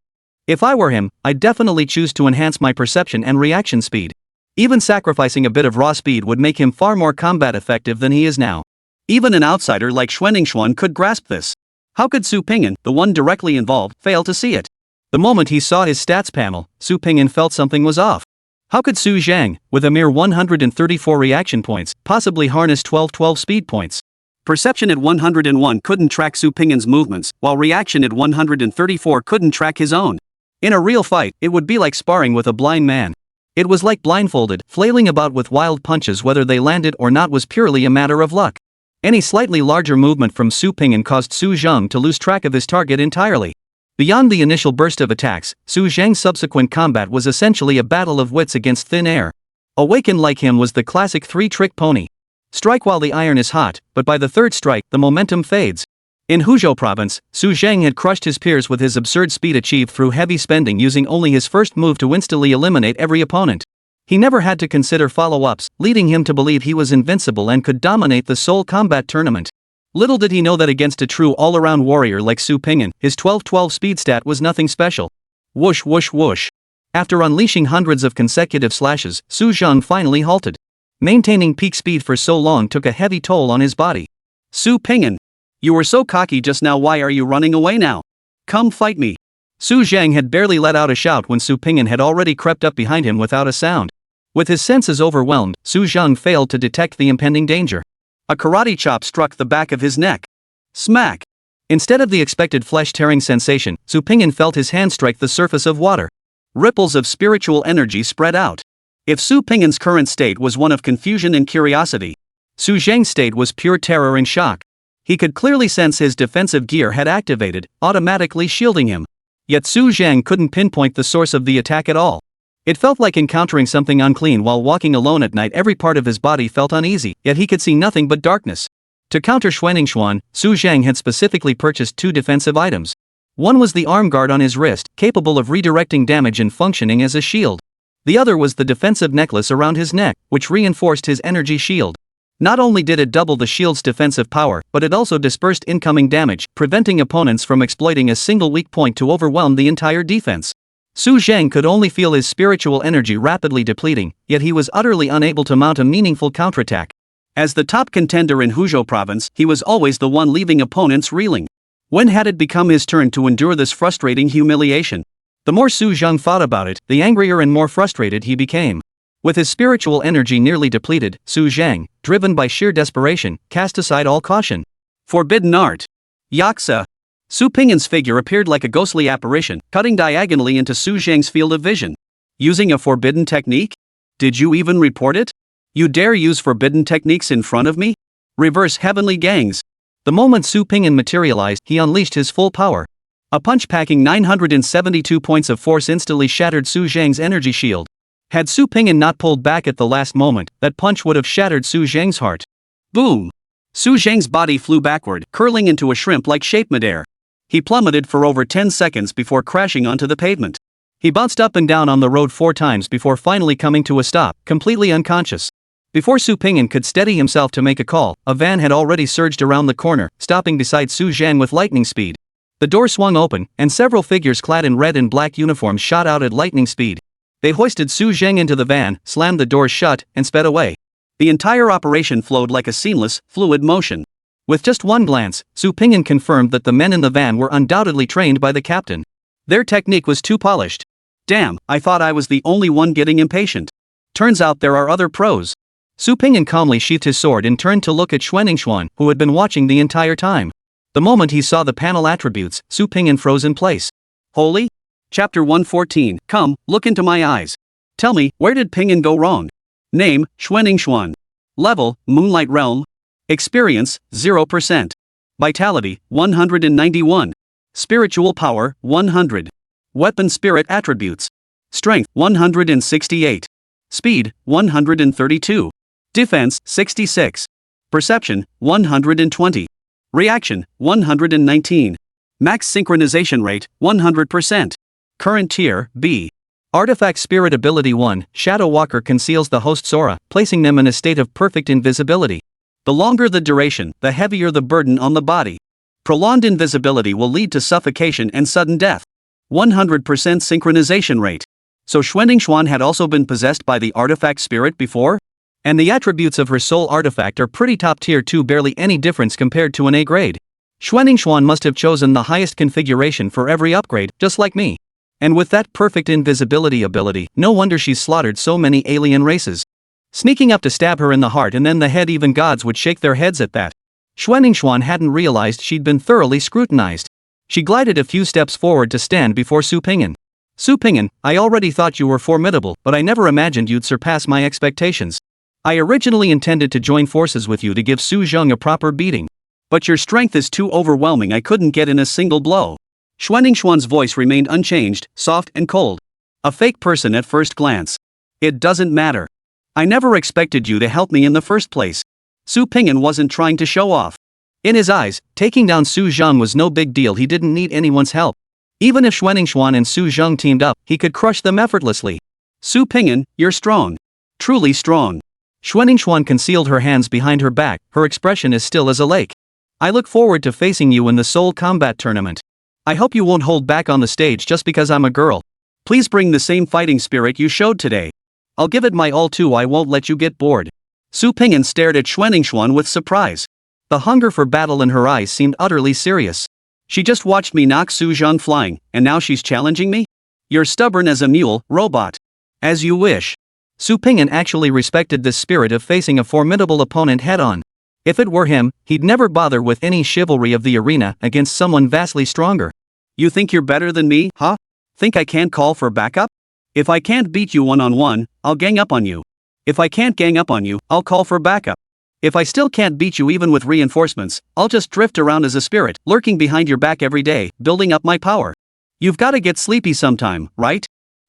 If I were him, I'd definitely choose to enhance my perception and reaction speed. Even sacrificing a bit of raw speed would make him far more combat effective than he is now. Even an outsider like Xuanningshuan could grasp this. How could Su Ping'an, the one directly involved, fail to see it? The moment he saw his stats panel, Su Ping'an felt something was off. How could Su Zhang, with a mere 134 reaction points, possibly harness 12 speed points? Perception at 101 couldn't track Su Ping'an's movements, while reaction at 134 couldn't track his own. In a real fight, it would be like sparring with a blind man. It was like blindfolded, flailing about with wild punches. Whether they landed or not was purely a matter of luck. Any slightly larger movement from Su Ping'an caused Su Zhang to lose track of his target entirely. Beyond the initial burst of attacks, Su Zhang's subsequent combat was essentially a battle of wits against thin air. Awakened like him was the classic three-trick pony. Strike while the iron is hot, but by the third strike, the momentum fades. In Huzhou province, Su Zhang had crushed his peers with his absurd speed achieved through heavy spending, using only his first move to instantly eliminate every opponent. He never had to consider follow-ups, leading him to believe he was invincible and could dominate the Soul Combat tournament. Little did he know that against a true all-around warrior like Su Ping'an, his 12 speed stat was nothing special. Whoosh whoosh whoosh. After unleashing hundreds of consecutive slashes, Su Zhang finally halted. Maintaining peak speed for so long took a heavy toll on his body. Su Ping'an. You were so cocky just now, why are you running away now? Come fight me. Su Zhang had barely let out a shout when Su Ping'an had already crept up behind him without a sound. With his senses overwhelmed, Su Zhang failed to detect the impending danger. A karate chop struck the back of his neck. Smack! Instead of the expected flesh-tearing sensation, Su Ping'an felt his hand strike the surface of water. Ripples of spiritual energy spread out. If Su Ping'an's current state was one of confusion and curiosity, Su Zheng's state was pure terror and shock. He could clearly sense his defensive gear had activated, automatically shielding him. Yet Su Zheng couldn't pinpoint the source of the attack at all. It felt like encountering something unclean while walking alone at night. Every part of his body felt uneasy, yet he could see nothing but darkness. To counter Xuanningsuan, Su Zheng had specifically purchased 2 defensive items. One was the arm guard on his wrist, capable of redirecting damage and functioning as a shield. The other was the defensive necklace around his neck, which reinforced his energy shield. Not only did it double the shield's defensive power, but it also dispersed incoming damage, preventing opponents from exploiting a single weak point to overwhelm the entire defense. Su Zheng could only feel his spiritual energy rapidly depleting, yet he was utterly unable to mount a meaningful counterattack. As the top contender in Huzhou province, he was always the one leaving opponents reeling. When had it become his turn to endure this frustrating humiliation? The more Su Zheng thought about it, the angrier and more frustrated he became. With his spiritual energy nearly depleted, Su Zheng, driven by sheer desperation, cast aside all caution. Forbidden art. Yaksa. Su Ping'an's figure appeared like a ghostly apparition, cutting diagonally into Su Zheng's field of vision. Using a forbidden technique? Did you even report it? You dare use forbidden techniques in front of me? Reverse heavenly gangs. The moment Su Ping'an materialized, he unleashed his full power. A punch packing 972 points of force instantly shattered Su Zheng's energy shield. Had Su Ping'an not pulled back at the last moment, that punch would have shattered Su Zheng's heart. Boom! Su Zheng's body flew backward, curling into a shrimp-like shape midair. He plummeted for over 10 seconds before crashing onto the pavement. He bounced up and down on the road 4 times before finally coming to a stop, completely unconscious. Before Su Ping'an could steady himself to make a call, a van had already surged around the corner, stopping beside Su Zheng with lightning speed. The door swung open, and several figures clad in red and black uniforms shot out at lightning speed. They hoisted Su Zheng into the van, slammed the doors shut, and sped away. The entire operation flowed like a seamless, fluid motion. With just one glance, Su Ping'an confirmed that the men in the van were undoubtedly trained by the captain. Their technique was too polished. Damn, I thought I was the only one getting impatient. Turns out there are other pros. Su Ping'an calmly sheathed his sword and turned to look at Xuanningsuan, who had been watching the entire time. The moment he saw the panel attributes, Su Ping'an froze in place. Holy? Chapter 114, Come, look into my eyes. Tell me, where did Ping'an go wrong? Name, Xuanningsuan. Level, Moonlight Realm. Experience, 0%. Vitality, 191. Spiritual power, 100. Weapon spirit attributes. Strength, 168. Speed, 132. Defense, 66. Perception, 120. Reaction, 119. Max synchronization rate, 100%. Current tier, B. Artifact Spirit Ability 1, Shadow Walker conceals the host's aura, placing them in a state of perfect invisibility. The longer the duration, the heavier the burden on the body. Prolonged invisibility will lead to suffocation and sudden death. 100% synchronization rate. So Xuanningsuan had also been possessed by the artifact spirit before? And the attributes of her soul artifact are pretty top tier too, barely any difference compared to an A grade. Xuanningsuan must have chosen the highest configuration for every upgrade, just like me. And with that perfect invisibility ability, no wonder she's slaughtered so many alien races. Sneaking up to stab her in the heart and then the head, even gods would shake their heads at that. Xuanningsuan hadn't realized she'd been thoroughly scrutinized. She glided a few steps forward to stand before Su Ping'an. Su Ping'an, I already thought you were formidable, but I never imagined you'd surpass my expectations. I originally intended to join forces with you to give Su Zheng a proper beating. But your strength is too overwhelming, I couldn't get in a single blow. Xuanningsuan's voice remained unchanged, soft and cold. A fake person at first glance. It doesn't matter. I never expected you to help me in the first place. Su Ping'an wasn't trying to show off. In his eyes, taking down Su Zheng was no big deal. He didn't need anyone's help. Even if Xuanningsuan and Su Zheng teamed up, he could crush them effortlessly. Su Ping'an, you're strong. Truly strong. Xuanningsuan concealed her hands behind her back, her expression as still as a lake. I look forward to facing you in the Soul Combat Tournament. I hope you won't hold back on the stage just because I'm a girl. Please bring the same fighting spirit you showed today. I'll give it my all too, I won't let you get bored. Su Ping'an stared at Xuanningsuan with surprise. The hunger for battle in her eyes seemed utterly serious. She just watched me knock Su Zheng flying, and now she's challenging me? You're stubborn as a mule, robot. As you wish. Su Ping'an actually respected this spirit of facing a formidable opponent head-on. If it were him, he'd never bother with any chivalry of the arena against someone vastly stronger. You think you're better than me, huh? Think I can't call for backup? If I can't beat you one-on-one, I'll gang up on you. If I can't gang up on you, I'll call for backup. If I still can't beat you even with reinforcements, I'll just drift around as a spirit, lurking behind your back every day, building up my power. You've gotta get sleepy sometime, right?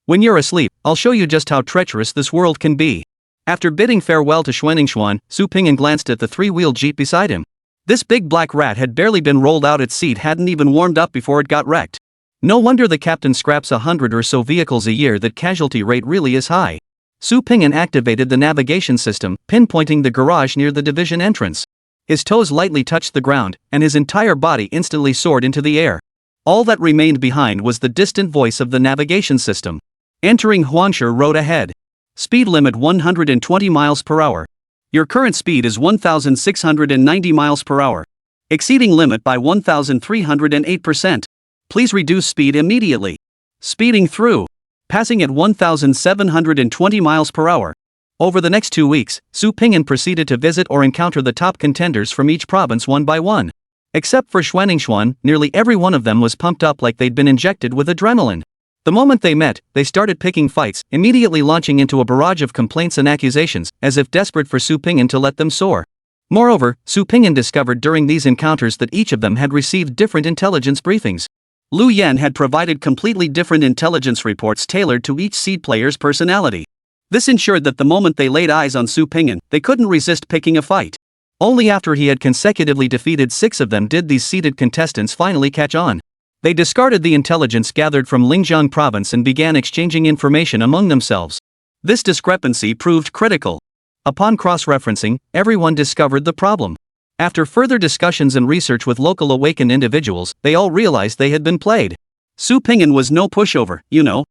When you're asleep, I'll show you just how treacherous this world can be. After bidding farewell to Xuanningsuan, Su Pingyan glanced at the three-wheeled jeep beside him. This big black rat had barely been rolled out, its seat hadn't even warmed up before it got wrecked. No wonder the captain scraps 100 or so vehicles a year, that casualty rate really is high. Su Pingyan activated the navigation system, pinpointing the garage near the division entrance. His toes lightly touched the ground, and his entire body instantly soared into the air. All that remained behind was the distant voice of the navigation system. Entering Huangshe road ahead. Speed limit 120 miles per hour. Your current speed is 1,690 miles per hour. Exceeding limit by 1,308%. Please reduce speed immediately. Speeding through. Passing at 1,720 miles per hour. Over the next 2 weeks, Su Pingyan proceeded to visit or encounter the top contenders from each province one by one. Except for Xuanningsuan, nearly every one of them was pumped up like they'd been injected with adrenaline. The moment they met, they started picking fights, immediately launching into a barrage of complaints and accusations, as if desperate for Su Pingyan to let them soar. Moreover, Su Pingyan discovered during these encounters that each of them had received different intelligence briefings. Lu Yan had provided completely different intelligence reports tailored to each seed player's personality. This ensured that the moment they laid eyes on Su Pingyan, they couldn't resist picking a fight. Only after he had consecutively defeated 6 of them did these seeded contestants finally catch on. They discarded the intelligence gathered from Lingjiang province and began exchanging information among themselves. This discrepancy proved critical. Upon cross-referencing, everyone discovered the problem. After further discussions and research with local awakened individuals, they all realized they had been played. Su Pingyan was no pushover, you know.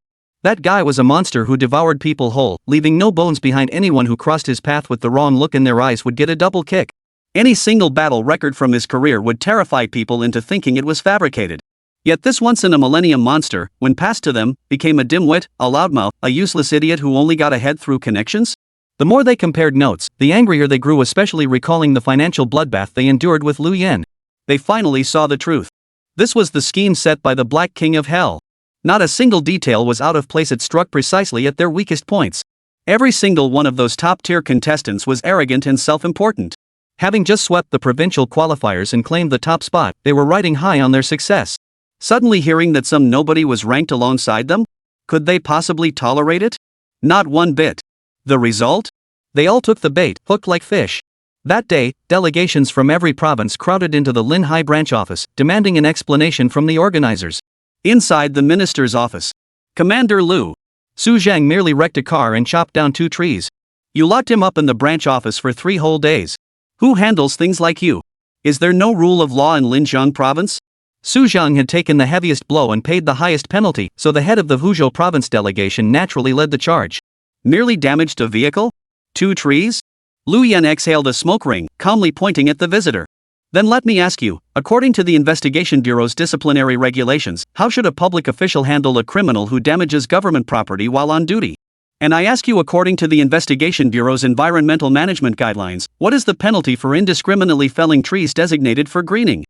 That guy was a monster who devoured people whole, leaving no bones behind. Anyone who crossed his path with the wrong look in their eyes would get a double kick. Any single battle record from his career would terrify people into thinking it was fabricated. Yet this once-in-a-millennium monster, when passed to them, became a dimwit, a loudmouth, a useless idiot who only got ahead through connections? The more they compared notes, the angrier they grew, especially recalling the financial bloodbath they endured with Lu Yan. They finally saw the truth. This was the scheme set by the Black King of Hell. Not a single detail was out of place, it struck precisely at their weakest points. Every single one of those top-tier contestants was arrogant and self-important. Having just swept the provincial qualifiers and claimed the top spot, they were riding high on their success. Suddenly hearing that some nobody was ranked alongside them? Could they possibly tolerate it? Not one bit. The result? They all took the bait, hooked like fish. That day, delegations from every province crowded into the Lin Hai branch office, demanding an explanation from the organizers. Inside the minister's office. Commander Lu. Su Zhang merely wrecked a car and chopped down 2 trees. You locked him up in the branch office for 3 whole days. Who handles things like you? Is there no rule of law in Linjiang province? Su Zhang had taken the heaviest blow and paid the highest penalty, so the head of the Huzhou province delegation naturally led the charge. Merely damaged a vehicle? 2 trees? Lu Yan exhaled a smoke ring, calmly pointing at the visitor. Then let me ask you, according to the Investigation Bureau's disciplinary regulations, how should a public official handle a criminal who damages government property while on duty? And I ask you, according to the Investigation Bureau's environmental management guidelines, what is the penalty for indiscriminately felling trees designated for greening?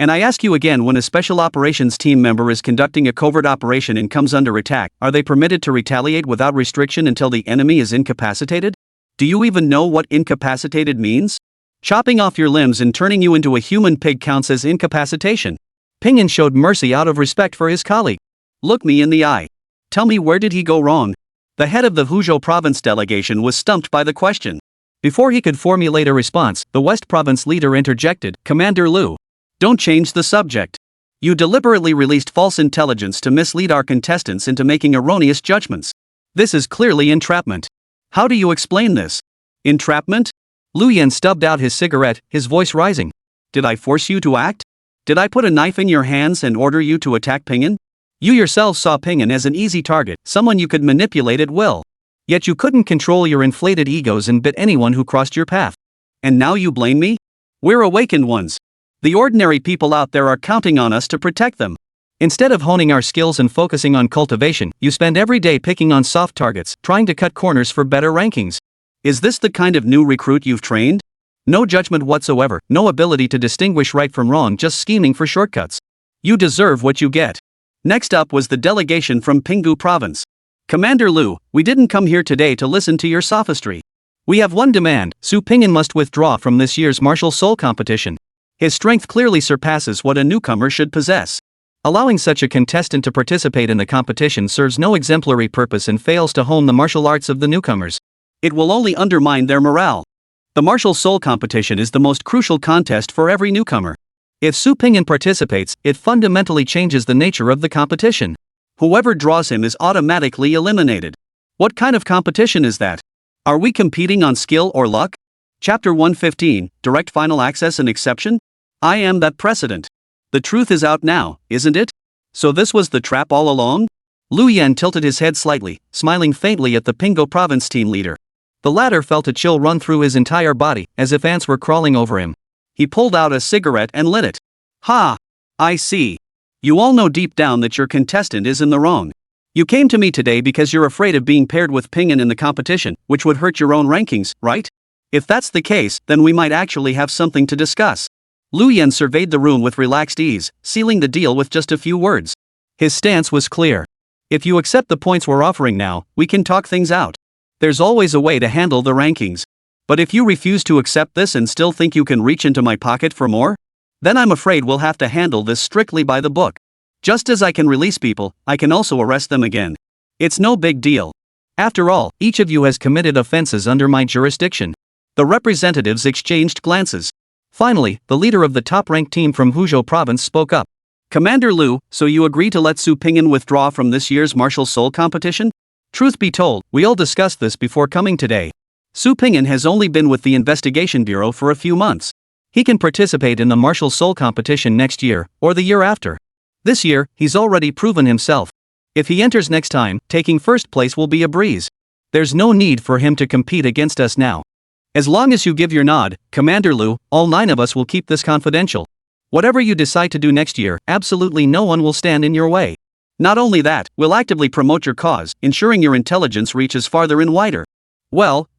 And I ask you again, when a special operations team member is conducting a covert operation and comes under attack, are they permitted to retaliate without restriction until the enemy is incapacitated? Do you even know what incapacitated means? Chopping off your limbs and turning you into a human pig counts as incapacitation. Pingyan showed mercy out of respect for his colleague. Look me in the eye. Tell me, where did he go wrong? The head of the Huzhou province delegation was stumped by the question. Before he could formulate a response, the West province leader interjected, Commander Lu. Don't change the subject. You deliberately released false intelligence to mislead our contestants into making erroneous judgments. This is clearly entrapment. How do you explain this? Entrapment? Lu Yan stubbed out his cigarette, his voice rising. Did I force you to act? Did I put a knife in your hands and order you to attack Pingyan? You yourselves saw Pingyan as an easy target, someone you could manipulate at will. Yet you couldn't control your inflated egos and bit anyone who crossed your path. And now you blame me? We're awakened ones. The ordinary people out there are counting on us to protect them. Instead of honing our skills and focusing on cultivation, you spend every day picking on soft targets, trying to cut corners for better rankings. Is this the kind of new recruit you've trained? No judgment whatsoever, no ability to distinguish right from wrong, just scheming for shortcuts. You deserve what you get. Next up was the delegation from Pinggu province. Commander Lu, we didn't come here today to listen to your sophistry. We have one demand: Su Pingyan must withdraw from this year's martial soul competition. His strength clearly surpasses what a newcomer should possess. Allowing such a contestant to participate in the competition serves no exemplary purpose and fails to hone the martial arts of the newcomers. It will only undermine their morale. The martial soul competition is the most crucial contest for every newcomer. If Su Pingyan participates, it fundamentally changes the nature of the competition. Whoever draws him is automatically eliminated. What kind of competition is that? Are we competing on skill or luck? Chapter 115, Direct Final Access and Exception? I am that precedent. The truth is out now, isn't it? So this was the trap all along? Lu Yan tilted his head slightly, smiling faintly at the Pingo province team leader. The latter felt a chill run through his entire body, as if ants were crawling over him. He pulled out a cigarette and lit it. Ha! I see. You all know deep down that your contestant is in the wrong. You came to me today because you're afraid of being paired with Pingyan in the competition, which would hurt your own rankings, right? If that's the case, then we might actually have something to discuss. Lu Yan surveyed the room with relaxed ease, sealing the deal with just a few words. His stance was clear. If you accept the points we're offering now, we can talk things out. There's always a way to handle the rankings. But if you refuse to accept this and still think you can reach into my pocket for more, then I'm afraid we'll have to handle this strictly by the book. Just as I can release people, I can also arrest them again. It's no big deal. After all, each of you has committed offenses under my jurisdiction. The representatives exchanged glances. Finally, the leader of the top-ranked team from Huzhou province spoke up. Commander Lu, so you agree to let Su Pingyan withdraw from this year's martial soul competition? Truth be told, we all discussed this before coming today. Su Pingyan has only been with the Investigation Bureau for a few months. He can participate in the martial soul competition next year, or the year after. This year, he's already proven himself. If he enters next time, taking first place will be a breeze. There's no need for him to compete against us now. As long as you give your nod, Commander Lu, all 9 of us will keep this confidential. Whatever you decide to do next year, absolutely no one will stand in your way. Not only that, we'll actively promote your cause, ensuring your intelligence reaches farther and wider. Well,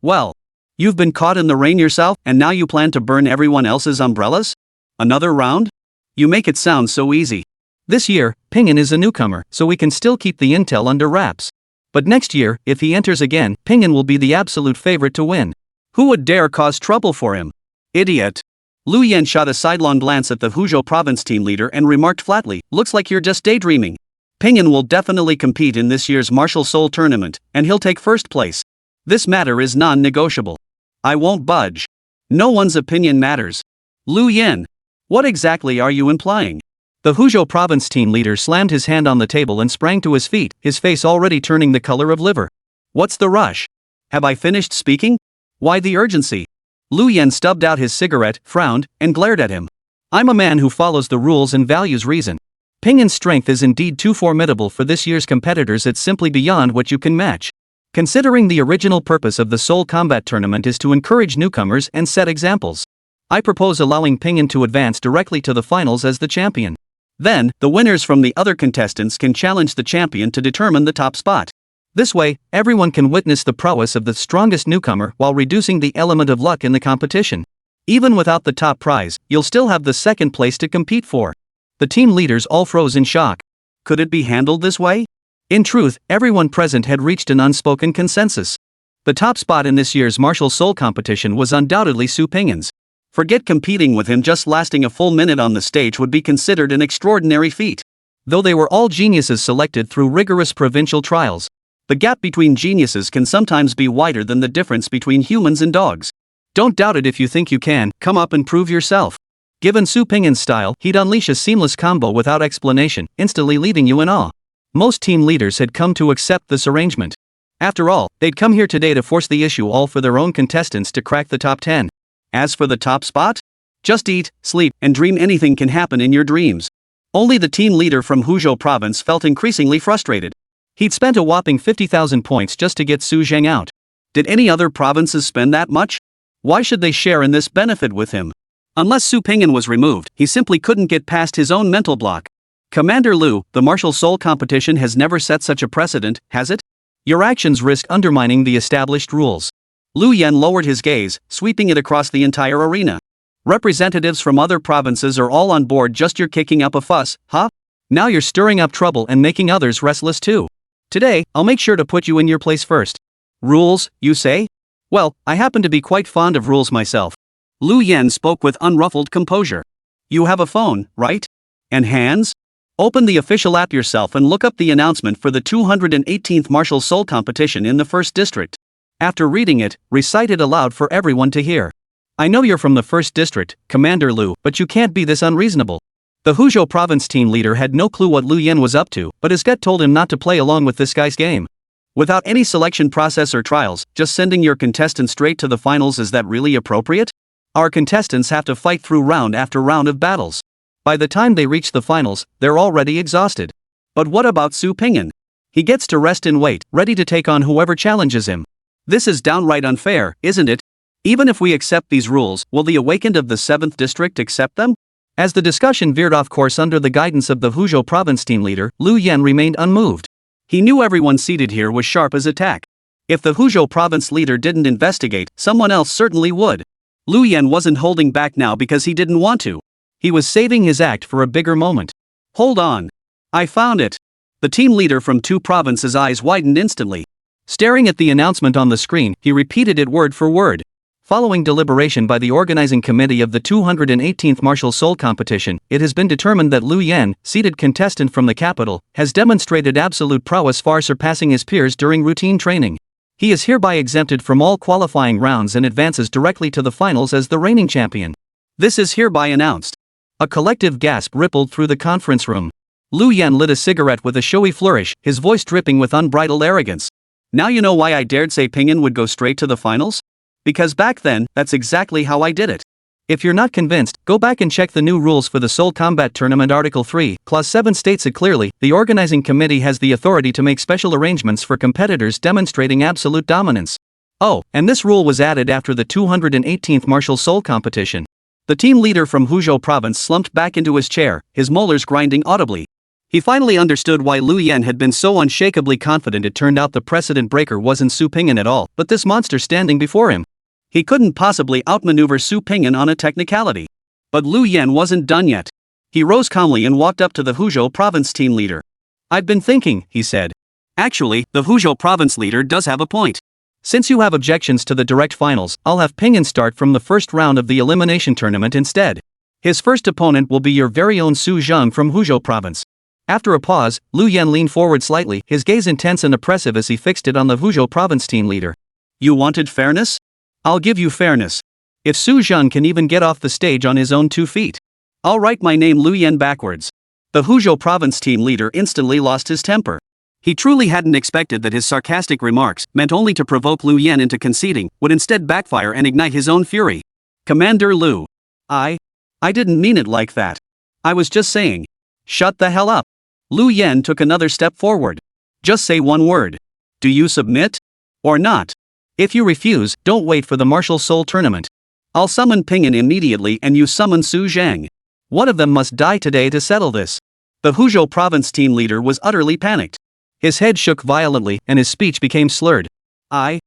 you've been caught in the rain yourself, and now you plan to burn everyone else's umbrellas? Another round? You make it sound so easy. This year, Pingyan is a newcomer, so we can still keep the intel under wraps. But next year, if he enters again, Pingyan will be the absolute favorite to win. Who would dare cause trouble for him? Idiot. Lu Yan shot a sidelong glance at the Huzhou province team leader and remarked flatly, looks like you're just daydreaming. Pingyan will definitely compete in this year's martial soul tournament, and he'll take first place. This matter is non-negotiable. I won't budge. No one's opinion matters. Lu Yan. What exactly are you implying? The Huzhou province team leader slammed his hand on the table and sprang to his feet, his face already turning the color of liver. What's the rush? Have I finished speaking? Why the urgency? Lu Yan stubbed out his cigarette, frowned, and glared at him. I'm a man who follows the rules and values reason. Pingyan's strength is indeed too formidable for this year's competitors. It's simply beyond what you can match. Considering the original purpose of the Soul Combat Tournament is to encourage newcomers and set examples, I propose allowing Pingyan to advance directly to the finals as the champion. Then, the winners from the other contestants can challenge the champion to determine the top spot. This way, everyone can witness the prowess of the strongest newcomer while reducing the element of luck in the competition. Even without the top prize, you'll still have the second place to compete for. The team leaders all froze in shock. Could it be handled this way? In truth, everyone present had reached an unspoken consensus. The top spot in this year's martial soul competition was undoubtedly Su Pingyan's. Forget competing with him, just lasting a full minute on the stage would be considered an extraordinary feat. Though they were all geniuses selected through rigorous provincial trials, the gap between geniuses can sometimes be wider than the difference between humans and dogs. Don't doubt it if you think you can, come up and prove yourself. Given Su Pingyan's style, he'd unleash a seamless combo without explanation, instantly leaving you in awe. Most team leaders had come to accept this arrangement. After all, they'd come here today to force the issue all for their own contestants to crack the top 10. As for the top spot? Just eat, sleep, and dream. Anything can happen in your dreams. Only the team leader from Huzhou province felt increasingly frustrated. He'd spent a whopping 50,000 points just to get Su Zheng out. Did any other provinces spend that much? Why should they share in this benefit with him? Unless Su Pingyan was removed, he simply couldn't get past his own mental block. Commander Lu, the martial soul competition has never set such a precedent, has it? Your actions risk undermining the established rules. Lu Yan lowered his gaze, sweeping it across the entire arena. Representatives from other provinces are all on board. Just you're kicking up a fuss, huh? Now you're stirring up trouble and making others restless too. Today, I'll make sure to put you in your place first. Rules, you say? Well, I happen to be quite fond of rules myself. Lu Yen spoke with unruffled composure. You have a phone, right? And hands? Open the official app yourself and look up the announcement for the 218th Martial Soul competition in the 1st District. After reading it, recite it aloud for everyone to hear. I know you're from the 1st District, Commander Lu, but you can't be this unreasonable. The Huzhou province team leader had no clue what Lu Yen was up to, but his gut told him not to play along with this guy's game. Without any selection process or trials, just sending your contestant straight to the finals, is that really appropriate? Our contestants have to fight through round after round of battles. By the time they reach the finals, they're already exhausted. But what about Su Pingyan? He gets to rest and wait, ready to take on whoever challenges him. This is downright unfair, isn't it? Even if we accept these rules, will the awakened of the 7th District accept them? As the discussion veered off course under the guidance of the Huzhou province team leader, Lu Yen remained unmoved. He knew everyone seated here was sharp as a tack. If the Huzhou province leader didn't investigate, someone else certainly would. Lu Yen wasn't holding back now because he didn't want to. He was saving his act for a bigger moment. Hold on. I found it. The team leader from 2 provinces' eyes widened instantly. Staring at the announcement on the screen, he repeated it word for word. Following deliberation by the organizing committee of the 218th Martial Soul competition, it has been determined that Lu Yen, seated contestant from the capital, has demonstrated absolute prowess far surpassing his peers during routine training. He is hereby exempted from all qualifying rounds and advances directly to the finals as the reigning champion. This is hereby announced. A collective gasp rippled through the conference room. Lu Yen lit a cigarette with a showy flourish, his voice dripping with unbridled arrogance. Now you know why I dared say Pingyan would go straight to the finals? Because back then, that's exactly how I did it. If you're not convinced, go back and check the new rules for the Soul Combat Tournament. Article 3, Clause 7 states it clearly: the organizing committee has the authority to make special arrangements for competitors demonstrating absolute dominance. Oh, and this rule was added after the 218th Martial Soul competition. The team leader from Huzhou province slumped back into his chair, his molars grinding audibly. He finally understood why Lu Yen had been so unshakably confident. It turned out the precedent breaker wasn't Su Pingyan at all, but this monster standing before him. He couldn't possibly outmaneuver Su Pingyan on a technicality. But Lu Yen wasn't done yet. He rose calmly and walked up to the Huzhou province team leader. I've been thinking, he said. Actually, the Huzhou province leader does have a point. Since you have objections to the direct finals, I'll have Pingyan start from the first round of the elimination tournament instead. His first opponent will be your very own Su Zheng from Huzhou province. After a pause, Lu Yen leaned forward slightly, his gaze intense and oppressive as he fixed it on the Huzhou province team leader. You wanted fairness? I'll give you fairness. If Su Zheng can even get off the stage on his own 2 feet. I'll write my name Lu Yen backwards. The Huzhou province team leader instantly lost his temper. He truly hadn't expected that his sarcastic remarks, meant only to provoke Lu Yen into conceding, would instead backfire and ignite his own fury. Commander Lu. I didn't mean it like that. I was just saying. Shut the hell up. Lu Yen took another step forward. Just say one word. Do you submit? Or not? If you refuse, don't wait for the Martial Soul tournament. I'll summon Pingyan immediately and you summon Su Zheng. One of them must die today to settle this. The Huzhou province team leader was utterly panicked. His head shook violently and his speech became slurred. I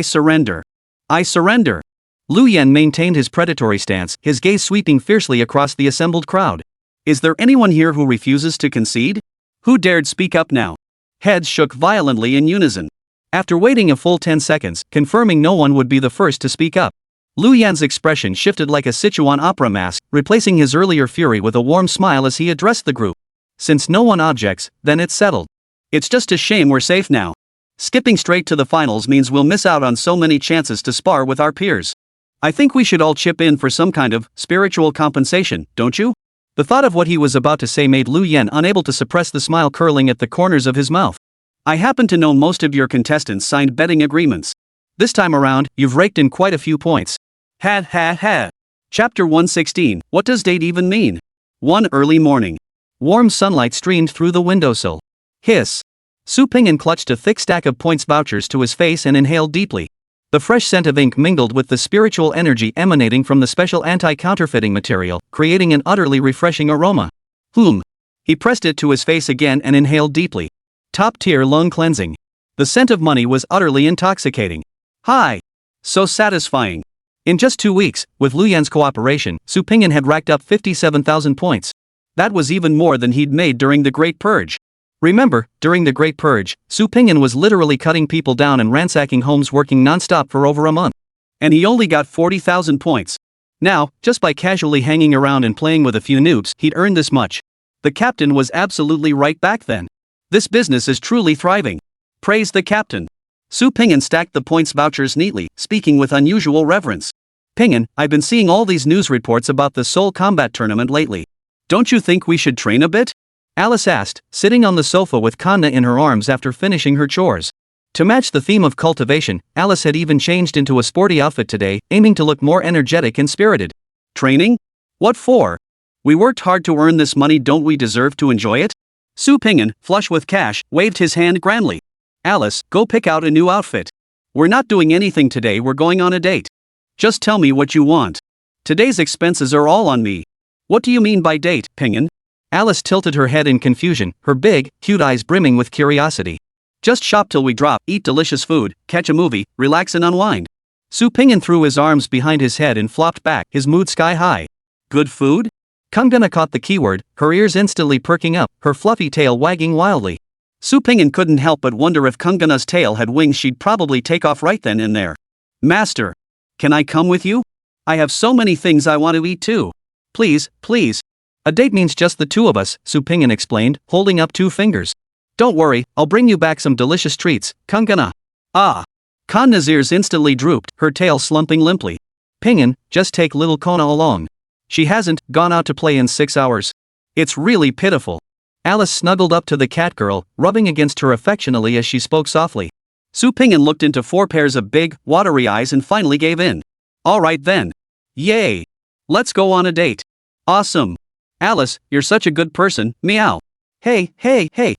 surrender. I surrender. Lu Yen maintained his predatory stance, his gaze sweeping fiercely across the assembled crowd. Is there anyone here who refuses to concede? Who dared speak up now? Heads shook violently in unison. After waiting a full 10 seconds, confirming no one would be the first to speak up, Lu Yan's expression shifted like a Sichuan opera mask, replacing his earlier fury with a warm smile as he addressed the group. Since no one objects, then it's settled. It's just a shame we're safe now. Skipping straight to the finals means we'll miss out on so many chances to spar with our peers. I think we should all chip in for some kind of spiritual compensation, don't you? The thought of what he was about to say made Lu Yen unable to suppress the smile curling at the corners of his mouth. I happen to know most of your contestants signed betting agreements. This time around, you've raked in quite a few points. Ha ha ha. Chapter 116, what does date even mean? One early morning. Warm sunlight streamed through the windowsill. Hiss. Su Pingyan clutched a thick stack of points vouchers to his face and inhaled deeply. The fresh scent of ink mingled with the spiritual energy emanating from the special anti-counterfeiting material, creating an utterly refreshing aroma. He pressed it to his face again and inhaled deeply. Top-tier lung cleansing. The scent of money was utterly intoxicating. Hi! So satisfying. In just 2 weeks, with Lu Yan's cooperation, Su Pingyan had racked up 57,000 points. That was even more than he'd made during the Great Purge. Remember, during the Great Purge, Su Pingyan was literally cutting people down and ransacking homes, working non-stop for over a month. And he only got 40,000 points. Now, just by casually hanging around and playing with a few noobs, he'd earned this much. The captain was absolutely right back then. This business is truly thriving. Praise the captain. Su Pingyan stacked the points vouchers neatly, speaking with unusual reverence. Pingyan, I've been seeing all these news reports about the Soul Combat Tournament lately. Don't you think we should train a bit? Alice asked, sitting on the sofa with Kanna in her arms after finishing her chores. To match the theme of cultivation, Alice had even changed into a sporty outfit today, aiming to look more energetic and spirited. Training? What for? We worked hard to earn this money, don't we deserve to enjoy it? Su Pingyan, flush with cash, waved his hand grandly. Alice, go pick out a new outfit. We're not doing anything today, we're going on a date. Just tell me what you want. Today's expenses are all on me. What do you mean by date, Pingyan? Alice tilted her head in confusion, her big, cute eyes brimming with curiosity. Just shop till we drop, eat delicious food, catch a movie, relax and unwind. Su Pingyan threw his arms behind his head and flopped back, his mood sky high. Good food? Kangana caught the keyword, her ears instantly perking up, her fluffy tail wagging wildly. Su Pingyan couldn't help but wonder if Kangana's tail had wings, she'd probably take off right then and there. Master, can I come with you? I have so many things I want to eat too. Please, please. A date means just the two of us, Su Pingyan explained, holding up 2 fingers. Don't worry, I'll bring you back some delicious treats, Kangana. Ah. Kanna's ears instantly drooped, her tail slumping limply. Pingyan, just take little Kona along. She hasn't gone out to play in 6 hours. It's really pitiful. Alice snuggled up to the cat girl, rubbing against her affectionately as she spoke softly. Su Pingyan looked into 4 pairs of big, watery eyes and finally gave in. All right then. Yay. Let's go on a date. Awesome. Alice, you're such a good person, meow. Hey,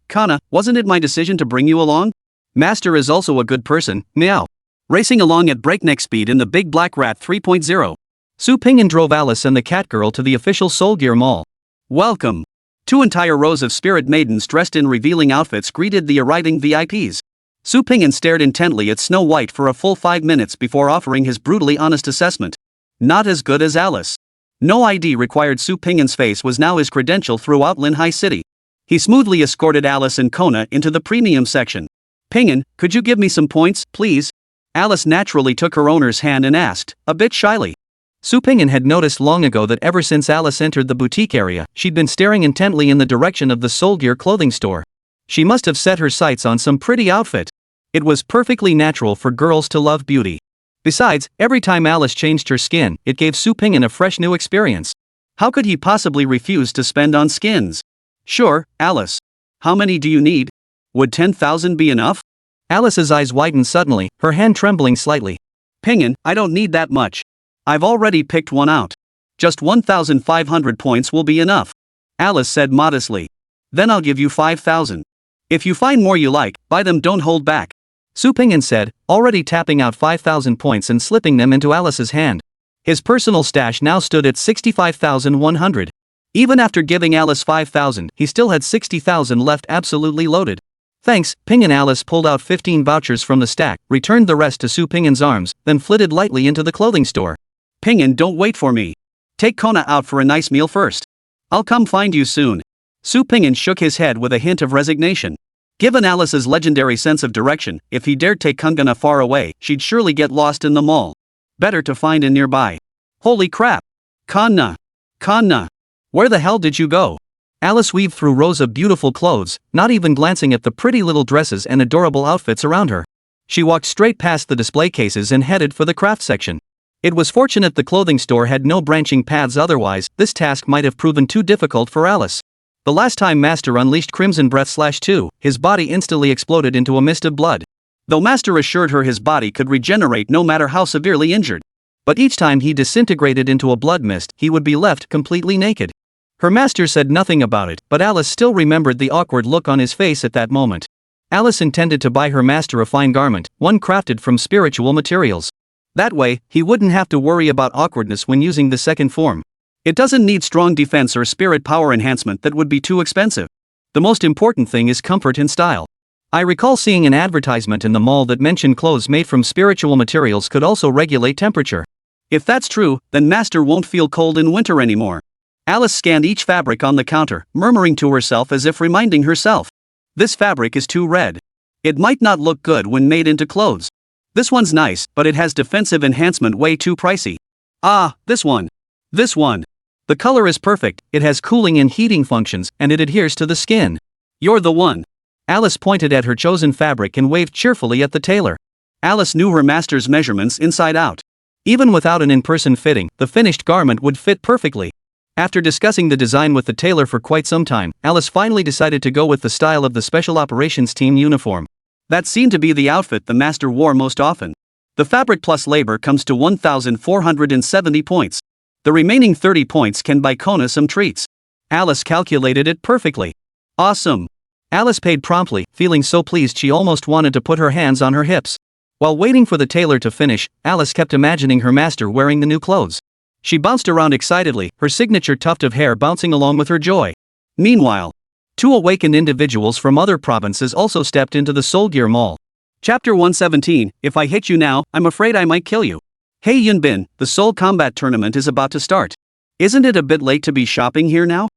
Kana, wasn't it my decision to bring you along? Master is also a good person, meow. Racing along at breakneck speed in the Big Black Rat 3.0. Su Pingyan drove Alice and the cat girl to the official Soul Gear Mall. Welcome. 2 entire rows of spirit maidens dressed in revealing outfits greeted the arriving VIPs. Su Pingyan stared intently at Snow White for a full 5 minutes before offering his brutally honest assessment. Not as good as Alice. No ID required. Su Pingyan's face was now his credential throughout Linhai City. He smoothly escorted Alice and Kona into the premium section. Pingyan, could you give me some points, please? Alice naturally took her owner's hand and asked, a bit shyly. Su Pingyan had noticed long ago that ever since Alice entered the boutique area, she'd been staring intently in the direction of the Soul Gear clothing store. She must have set her sights on some pretty outfit. It was perfectly natural for girls to love beauty. Besides, every time Alice changed her skin, it gave Su Pingyan a fresh new experience. How could he possibly refuse to spend on skins? Sure, Alice. How many do you need? Would 10,000 be enough? Alice's eyes widened suddenly, her hand trembling slightly. Pingyan, I don't need that much. I've already picked one out. Just 1,500 points will be enough. Alice said modestly. Then I'll give you 5,000. If you find more you like, buy them, don't hold back. Su Pingyan said, already tapping out 5,000 points and slipping them into Alice's hand. His personal stash now stood at 65,100. Even after giving Alice 5,000, he still had 60,000 left, absolutely loaded. Thanks, Pingyan. Alice pulled out 15 vouchers from the stack, returned the rest to Su Pingyan's arms, then flitted lightly into the clothing store. Pingyan, don't wait for me. Take Kona out for a nice meal first. I'll come find you soon. Su Pingyan shook his head with a hint of resignation. Given Alice's legendary sense of direction, if he dared take Kangana far away, she'd surely get lost in the mall. Better to find a nearby. Holy crap! Kanna! Where the hell did you go? Alice weaved through rows of beautiful clothes, not even glancing at the pretty little dresses and adorable outfits around her. She walked straight past the display cases and headed for the craft section. It was fortunate the clothing store had no branching paths, otherwise, this task might have proven too difficult for Alice. The last time Master unleashed Crimson Breath /2, his body instantly exploded into a mist of blood. Though Master assured her his body could regenerate no matter how severely injured. But each time he disintegrated into a blood mist, he would be left completely naked. Her master said nothing about it, but Alice still remembered the awkward look on his face at that moment. Alice intended to buy her master a fine garment, one crafted from spiritual materials. That way, he wouldn't have to worry about awkwardness when using the second form. It doesn't need strong defense or spirit power enhancement, that would be too expensive. The most important thing is comfort and style. I recall seeing an advertisement in the mall that mentioned clothes made from spiritual materials could also regulate temperature. If that's true, then Master won't feel cold in winter anymore. Alice scanned each fabric on the counter, murmuring to herself as if reminding herself. This fabric is too red. It might not look good when made into clothes. This one's nice, but it has defensive enhancement way too pricey. Ah, this one. This one. The color is perfect, it has cooling and heating functions, and it adheres to the skin. You're the one. Alice pointed at her chosen fabric and waved cheerfully at the tailor. Alice knew her master's measurements inside out. Even without an in-person fitting, the finished garment would fit perfectly. After discussing the design with the tailor for quite some time, Alice finally decided to go with the style of the Special Operations Team uniform. That seemed to be the outfit the master wore most often. The fabric plus labor comes to 1,470 points. The remaining 30 points can buy Kona some treats. Alice calculated it perfectly. Awesome. Alice paid promptly, feeling so pleased she almost wanted to put her hands on her hips. While waiting for the tailor to finish, Alice kept imagining her master wearing the new clothes. She bounced around excitedly, her signature tuft of hair bouncing along with her joy. Meanwhile, two awakened individuals from other provinces also stepped into the Soul Gear Mall. Chapter 117, If I hit you now, I'm afraid I might kill you. Hey Yunbin, the Soul Combat Tournament is about to start. Isn't it a bit late to be shopping here now?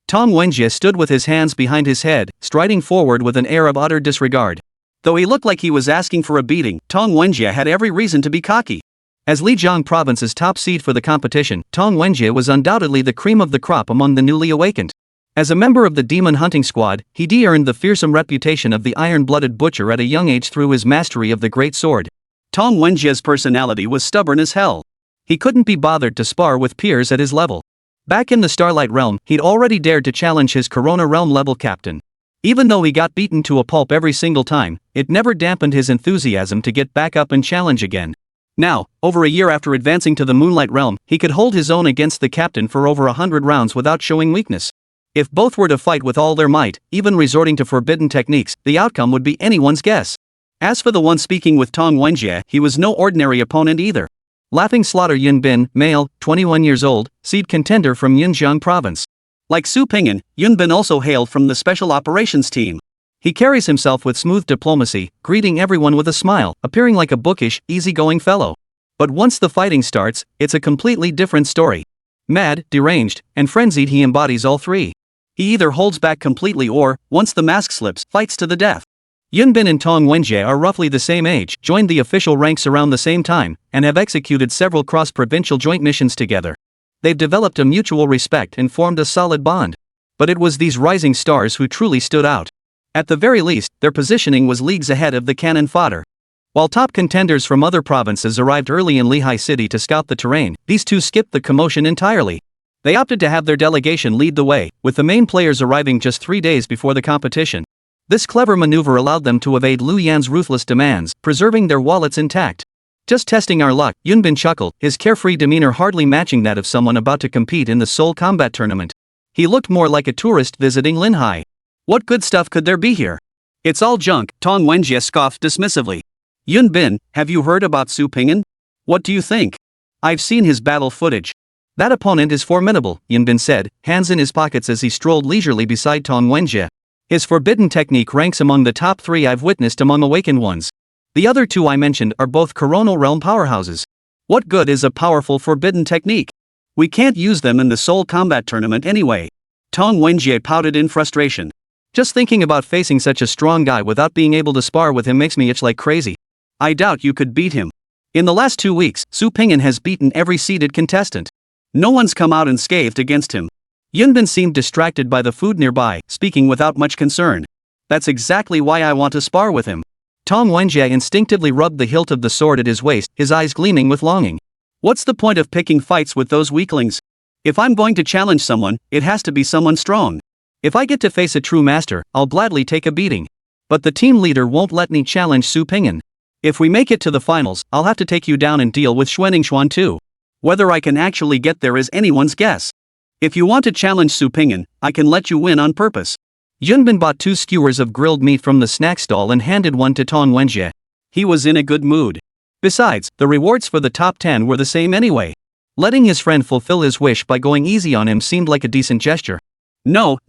Tong Wenjie stood with his hands behind his head, striding forward with an air of utter disregard. Though he looked like he was asking for a beating, Tong Wenjie had every reason to be cocky. As Lijiang Province's top seed for the competition, Tong Wenjie was undoubtedly the cream of the crop among the newly awakened. As a member of the Demon Hunting Squad, he earned the fearsome reputation of the iron-blooded butcher at a young age through his mastery of the great sword. Tong Wenjie's personality was stubborn as hell. He couldn't be bothered to spar with peers at his level. Back in the Starlight Realm, he'd already dared to challenge his Corona Realm level captain. Even though he got beaten to a pulp every single time, it never dampened his enthusiasm to get back up and challenge again. Now, over a year after advancing to the Moonlight Realm, he could hold his own against the captain for over 100 rounds without showing weakness. If both were to fight with all their might, even resorting to forbidden techniques, the outcome would be anyone's guess. As for the one speaking with Tong Wenjie, he was no ordinary opponent either. Laughing Slaughter Yunbin, male, 21 years old, seed contender from Yunjiang Province. Like Su Ping'an, Yunbin also hailed from the Special Operations Team. He carries himself with smooth diplomacy, greeting everyone with a smile, appearing like a bookish, easygoing fellow. But once the fighting starts, it's a completely different story. Mad, deranged, and frenzied, he embodies all three. He either holds back completely or, once the mask slips, fights to the death. Yunbin and Tong Wenjie are roughly the same age, joined the official ranks around the same time, and have executed several cross-provincial joint missions together. They've developed a mutual respect and formed a solid bond. But it was these rising stars who truly stood out. At the very least, their positioning was leagues ahead of the cannon fodder. While top contenders from other provinces arrived early in Lehigh City to scout the terrain, these two skipped the commotion entirely. They opted to have their delegation lead the way, with the main players arriving just 3 days before the competition. This clever maneuver allowed them to evade Lu Yan's ruthless demands, preserving their wallets intact. Just testing our luck, Yunbin chuckled, his carefree demeanor hardly matching that of someone about to compete in the Soul Combat Tournament. He looked more like a tourist visiting Linhai. What good stuff could there be here? It's all junk, Tong Wenjie scoffed dismissively. Yunbin, have you heard about Su Ping'an? What do you think? I've seen his battle footage. That opponent is formidable, Yunbin said, hands in his pockets as he strolled leisurely beside Tong Wenjie. His forbidden technique ranks among the top 3 I've witnessed among awakened ones. The other 2 I mentioned are both coronal realm powerhouses. What good is a powerful forbidden technique? We can't use them in the Soul Combat Tournament anyway. Tong Wenjie pouted in frustration. Just thinking about facing such a strong guy without being able to spar with him makes me itch like crazy. I doubt you could beat him. In the last 2 weeks, Su Ping'an has beaten every seeded contestant. No one's come out unscathed against him. Yunbin seemed distracted by the food nearby, speaking without much concern. That's exactly why I want to spar with him. Tong Wenjie instinctively rubbed the hilt of the sword at his waist, his eyes gleaming with longing. What's the point of picking fights with those weaklings? If I'm going to challenge someone, it has to be someone strong. If I get to face a true master, I'll gladly take a beating. But the team leader won't let me challenge Su Ping'an. If we make it to the finals, I'll have to take you down and deal with Xuanningsuan too. Whether I can actually get there is anyone's guess. If you want to challenge Su Ping'an, I can let you win on purpose. Yunbin bought 2 skewers of grilled meat from the snack stall and handed one to Tong Wenjie. He was in a good mood. Besides, the rewards for the top 10 were the same anyway. Letting his friend fulfill his wish by going easy on him seemed like a decent gesture. No.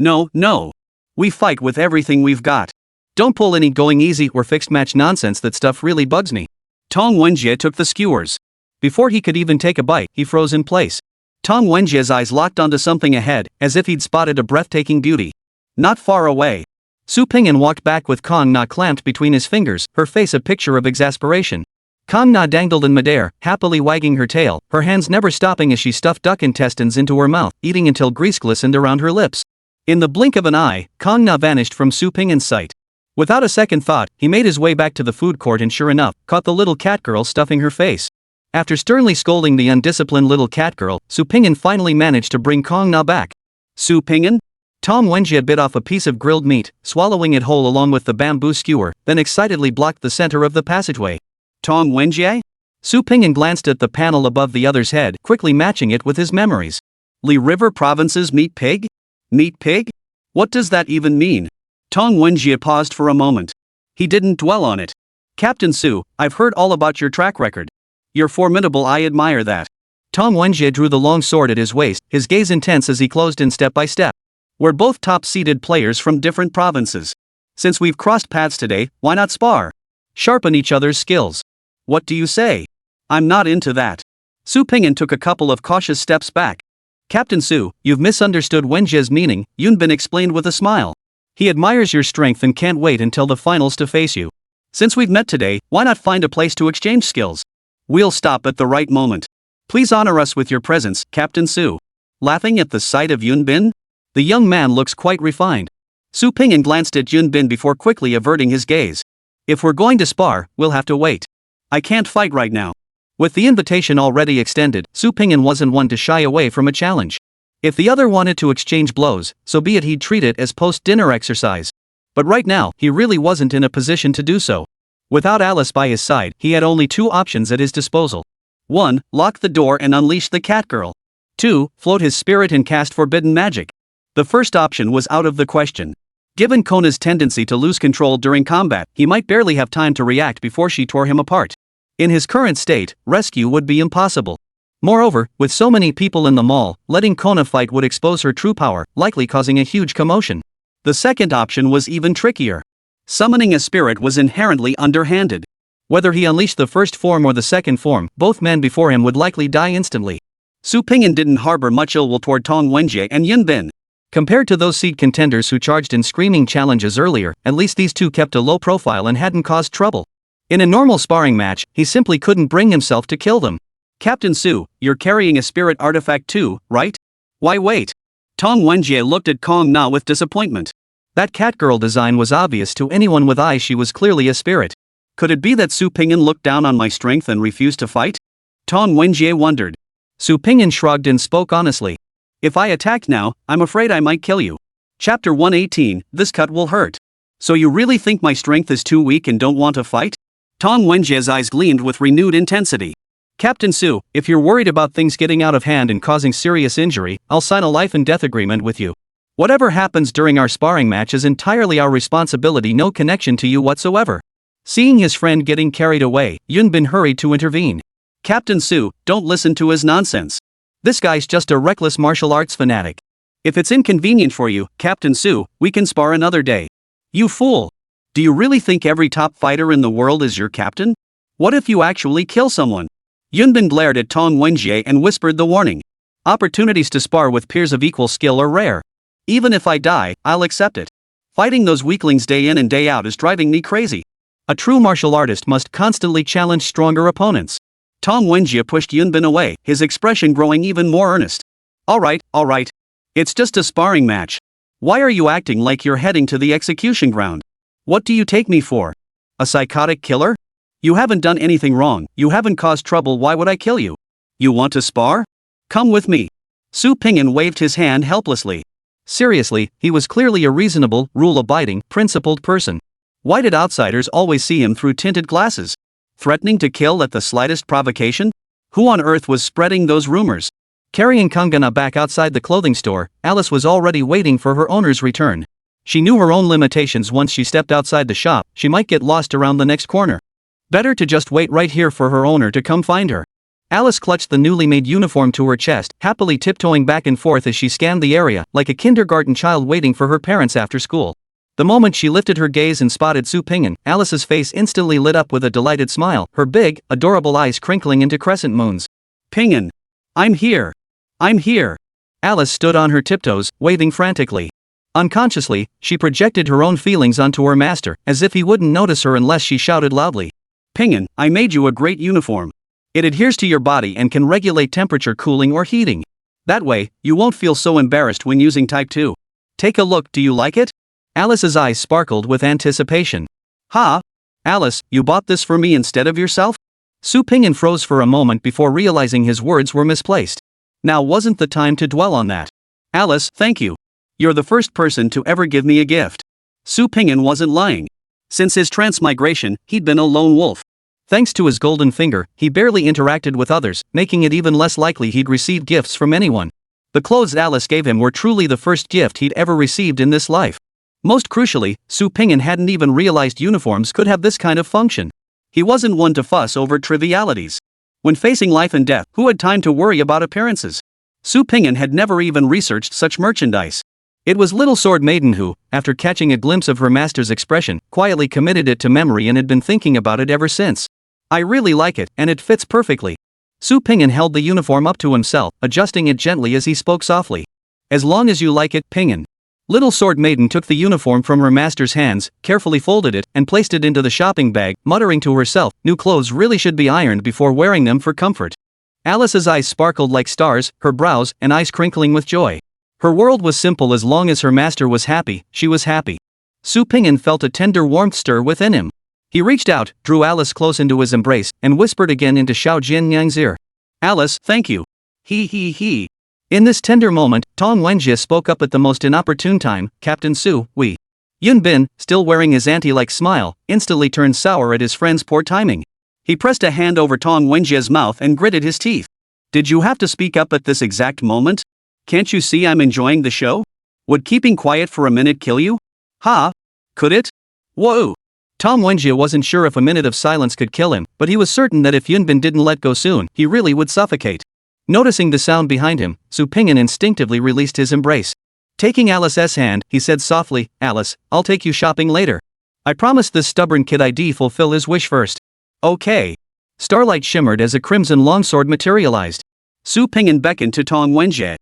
We fight with everything we've got. Don't pull any going easy or fixed match nonsense, that stuff really bugs me. Tong Wenjie took the skewers. Before he could even take a bite, he froze in place. Tong Wenjie's eyes locked onto something ahead, as if he'd spotted a breathtaking beauty. Not far away. Su Pingyan walked back with Kong Na clamped between his fingers, her face a picture of exasperation. Kong Na dangled in midair, happily wagging her tail, her hands never stopping as she stuffed duck intestines into her mouth, eating until grease glistened around her lips. In the blink of an eye, Kong Na vanished from Su Pingyan's sight. Without a second thought, he made his way back to the food court and sure enough, caught the little cat girl stuffing her face. After sternly scolding the undisciplined little cat girl, Su Pingyan finally managed to bring Kong Na back. Su Pingyan? Tong Wenjie bit off a piece of grilled meat, swallowing it whole along with the bamboo skewer, then excitedly blocked the center of the passageway. Tong Wenjie? Su Pingyan glanced at the panel above the other's head, quickly matching it with his memories. Li River Province's meat pig? Meat pig? What does that even mean? Tong Wenjie paused for a moment. He didn't dwell on it. Captain Su, I've heard all about your track record. You're formidable, I admire that. Tong Wenjie drew the long sword at his waist, his gaze intense as he closed in step by step. We're both top-seeded players from different provinces. Since we've crossed paths today, why not spar? Sharpen each other's skills. What do you say? I'm not into that. Su Pingyan took a couple of cautious steps back. Captain Su, you've misunderstood Wenjie's meaning, Yunbin explained with a smile. He admires your strength and can't wait until the finals to face you. Since we've met today, why not find a place to exchange skills? We'll stop at the right moment. Please honor us with your presence, Captain Su. Laughing at the sight of Yunbin? The young man looks quite refined. Su Pingyan glanced at Yunbin before quickly averting his gaze. If we're going to spar, we'll have to wait. I can't fight right now. With the invitation already extended, Su Pingyan wasn't one to shy away from a challenge. If the other wanted to exchange blows, so be it, he'd treat it as post-dinner exercise. But right now, he really wasn't in a position to do so. Without Alice by his side, he had only two options at his disposal. 1. Lock the door and unleash the cat girl. 2. Float his spirit and cast forbidden magic. The first option was out of the question. Given Kona's tendency to lose control during combat, he might barely have time to react before she tore him apart. In his current state, rescue would be impossible. Moreover, with so many people in the mall, letting Kona fight would expose her true power, likely causing a huge commotion. The second option was even trickier. Summoning a spirit was inherently underhanded. Whether he unleashed the first form or the second form, both men before him would likely die instantly. Su Pingyan didn't harbor much ill will toward Tong Wenjie and Yunbin. Compared to those seed contenders who charged in screaming challenges earlier, at least these two kept a low profile and hadn't caused trouble. In a normal sparring match, he simply couldn't bring himself to kill them. Captain Su, you're carrying a spirit artifact too, right? Why wait? Tong Wenjie looked at Kong Na with disappointment. That catgirl design was obvious to anyone with eyes. She was clearly a spirit. Could it be that Su Pingyan looked down on my strength and refused to fight? Tong Wenjie wondered. Su Pingyan shrugged and spoke honestly. If I attacked now, I'm afraid I might kill you. Chapter 118, this cut will hurt. So you really think my strength is too weak and don't want to fight? Tong Wenjie's eyes gleamed with renewed intensity. Captain Su, if you're worried about things getting out of hand and causing serious injury, I'll sign a life and death agreement with you. Whatever happens during our sparring match is entirely our responsibility, no connection to you whatsoever. Seeing his friend getting carried away, Yunbin hurried to intervene. Captain Su, don't listen to his nonsense. This guy's just a reckless martial arts fanatic. If it's inconvenient for you, Captain Su, we can spar another day. You fool! Do you really think every top fighter in the world is your captain? What if you actually kill someone? Yunbin glared at Tong Wenjie and whispered the warning. Opportunities to spar with peers of equal skill are rare. Even if I die, I'll accept it. Fighting those weaklings day in and day out is driving me crazy. A true martial artist must constantly challenge stronger opponents. Tong Wenjie pushed Yunbin away, his expression growing even more earnest. Alright. It's just a sparring match. Why are you acting like you're heading to the execution ground? What do you take me for? A psychotic killer? You haven't done anything wrong, you haven't caused trouble, why would I kill you? You want to spar? Come with me. Su Pingyan waved his hand helplessly. Seriously, he was clearly a reasonable, rule-abiding, principled person. Why did outsiders always see him through tinted glasses? Threatening to kill at the slightest provocation? Who on earth was spreading those rumors? Carrying Kangana back outside the clothing store, Alice was already waiting for her owner's return. She knew her own limitations. Once she stepped outside the shop, she might get lost around the next corner. Better to just wait right here for her owner to come find her. Alice clutched the newly made uniform to her chest, happily tiptoeing back and forth as she scanned the area, like a kindergarten child waiting for her parents after school. The moment she lifted her gaze and spotted Su Pingyan, Alice's face instantly lit up with a delighted smile, her big, adorable eyes crinkling into crescent moons. Pingyan! I'm here! I'm here! Alice stood on her tiptoes, waving frantically. Unconsciously, she projected her own feelings onto her master, as if he wouldn't notice her unless she shouted loudly. Pingin, I made you a great uniform. It adheres to your body and can regulate temperature, cooling or heating. That way, you won't feel so embarrassed when using Type 2. Take a look, do you like it? Alice's eyes sparkled with anticipation. Ha! Alice, you bought this for me instead of yourself? Su Pingin froze for a moment before realizing his words were misplaced. Now wasn't the time to dwell on that. Alice, thank you. You're the first person to ever give me a gift. Su Pingin wasn't lying. Since his transmigration, he'd been a lone wolf. Thanks to his golden finger, he barely interacted with others, making it even less likely he'd receive gifts from anyone. The clothes Alice gave him were truly the first gift he'd ever received in this life. Most crucially, Su Pingin hadn't even realized uniforms could have this kind of function. He wasn't one to fuss over trivialities. When facing life and death, who had time to worry about appearances? Su Pingin had never even researched such merchandise. It was little Sword Maiden who, after catching a glimpse of her master's expression, quietly committed it to memory and had been thinking about it ever since. I really like it, and it fits perfectly. Su Pingin held the uniform up to himself, adjusting it gently as he spoke softly. As long as you like it, Pingin. Little Sword Maiden took the uniform from her master's hands, carefully folded it, and placed it into the shopping bag, muttering to herself, new clothes really should be ironed before wearing them for comfort. Alice's eyes sparkled like stars, her brows and eyes crinkling with joy. Her world was simple. As long as her master was happy, she was happy. Su Pingin felt a tender warmth stir within him. He reached out, drew Alice close into his embrace, and whispered again into Xiao Jianyang's ear. Alice, thank you. He. In this tender moment, Tong Wenjie spoke up at the most inopportune time. Captain Su, we. Yun Bin, still wearing his auntie-like smile, instantly turned sour at his friend's poor timing. He pressed a hand over Tong Wenjie's mouth and gritted his teeth. Did you have to speak up at this exact moment? Can't you see I'm enjoying the show? Would keeping quiet for a minute kill you? Ha! Could it? Whoa! Tong Wenjie wasn't sure if a minute of silence could kill him, but he was certain that if Yun Bin didn't let go soon, he really would suffocate. Noticing the sound behind him, Su Pingin instinctively released his embrace. Taking Alice's hand, he said softly, Alice, I'll take you shopping later. I promised this stubborn kid I'd fulfill his wish first. Okay. Starlight shimmered as a crimson longsword materialized. Su Pingin beckoned to Tong Wenjie.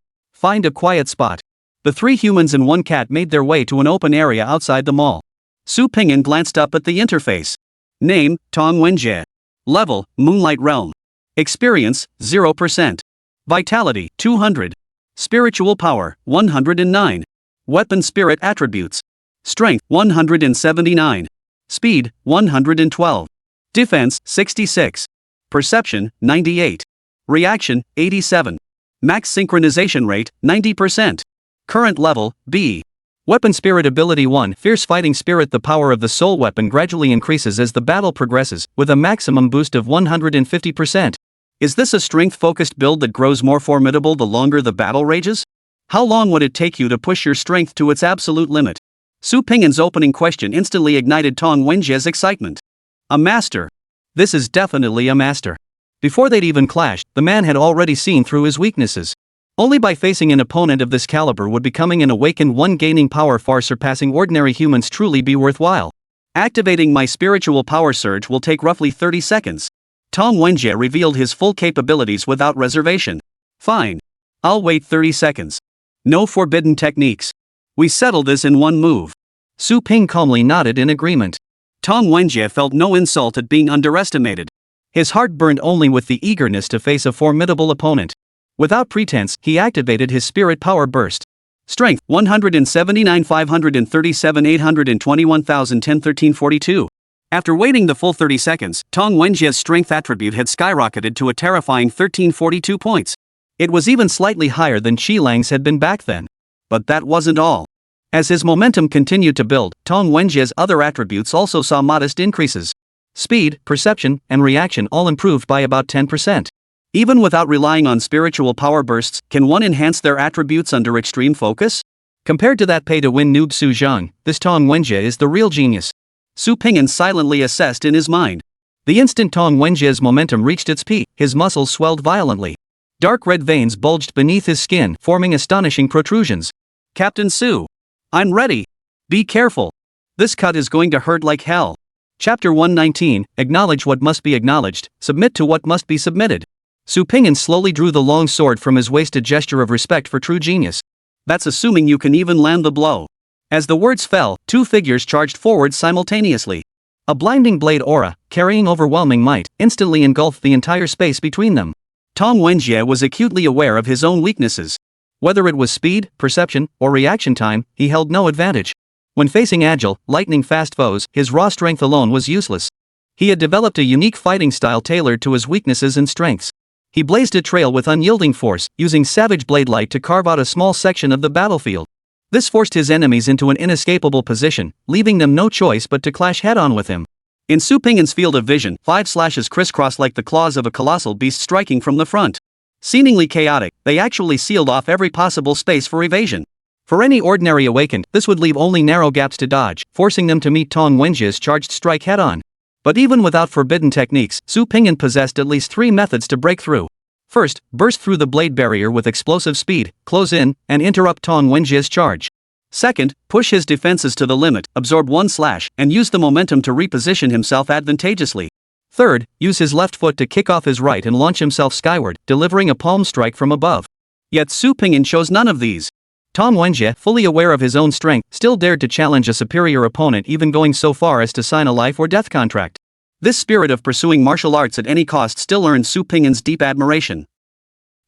Find a quiet spot. The three humans and one cat made their way to an open area outside the mall. Su Pingin glanced up at the interface. Name, Tong Wenjie. Level, Moonlight Realm. Experience, 0%. Vitality, 200. Spiritual power, 109. Weapon spirit attributes. Strength, 179. Speed, 112. Defense, 66. Perception, 98. Reaction, 87. Max synchronization rate, 90%. Current level, B. Weapon spirit ability 1. Fierce fighting spirit. The power of the soul weapon gradually increases as the battle progresses, with a maximum boost of 150%. Is this a strength-focused build that grows more formidable the longer the battle rages? How long would it take you to push your strength to its absolute limit? Su Pingin's opening question instantly ignited Tong Wenjie's excitement. A master. This is definitely a master. Before they'd even clashed, the man had already seen through his weaknesses. Only by facing an opponent of this caliber would becoming an awakened one gaining power far surpassing ordinary humans truly be worthwhile. Activating my spiritual power surge will take roughly 30 seconds. Tong Wenjie revealed his full capabilities without reservation. Fine. I'll wait 30 seconds. No forbidden techniques. We settle this in one move. Su Ping calmly nodded in agreement. Tong Wenjie felt no insult at being underestimated. His heart burned only with the eagerness to face a formidable opponent. Without pretense, he activated his spirit power burst. Strength, 179 537 821 1010 1342. After waiting the full 30 seconds, Tong Wenjie's strength attribute had skyrocketed to a terrifying 1342 points. It was even slightly higher than Qilang's had been back then. But that wasn't all. As his momentum continued to build, Tong Wenjie's other attributes also saw modest increases. Speed, perception, and reaction all improved by about 10%. Even without relying on spiritual power bursts, can one enhance their attributes under extreme focus? Compared to that pay-to-win noob Su Zhang, this Tong Wenjie is the real genius. Su Pingin silently assessed in his mind. The instant Tong Wenjie's momentum reached its peak, his muscles swelled violently. Dark red veins bulged beneath his skin, forming astonishing protrusions. Captain Su. I'm ready. Be careful. This cut is going to hurt like hell. Chapter 119, Acknowledge what must be acknowledged, submit to what must be submitted. Su Pingin slowly drew the long sword from his waist, a gesture of respect for true genius. That's assuming you can even land the blow. As the words fell, two figures charged forward simultaneously. A blinding blade aura, carrying overwhelming might, instantly engulfed the entire space between them. Tong Wenjie was acutely aware of his own weaknesses. Whether it was speed, perception, or reaction time, he held no advantage. When facing agile, lightning-fast foes, his raw strength alone was useless. He had developed a unique fighting style tailored to his weaknesses and strengths. He blazed a trail with unyielding force, using savage blade light to carve out a small section of the battlefield. This forced his enemies into an inescapable position, leaving them no choice but to clash head-on with him. In Su Ping'an's field of vision, 5 slashes crisscrossed like the claws of a colossal beast striking from the front. Seemingly chaotic, they actually sealed off every possible space for evasion. For any ordinary awakened, this would leave only narrow gaps to dodge, forcing them to meet Tong Wenjie's charged strike head-on. But even without forbidden techniques, Su Ping'an possessed at least 3 methods to break through. First, burst through the blade barrier with explosive speed, close in, and interrupt Tong Wenjie's charge. Second, push his defenses to the limit, absorb 1 slash, and use the momentum to reposition himself advantageously. Third, use his left foot to kick off his right and launch himself skyward, delivering a palm strike from above. Yet Su Ping'an chose none of these. Tong Wenjie, fully aware of his own strength, still dared to challenge a superior opponent, even going so far as to sign a life or death contract. This spirit of pursuing martial arts at any cost still earned Su Ping'an's deep admiration.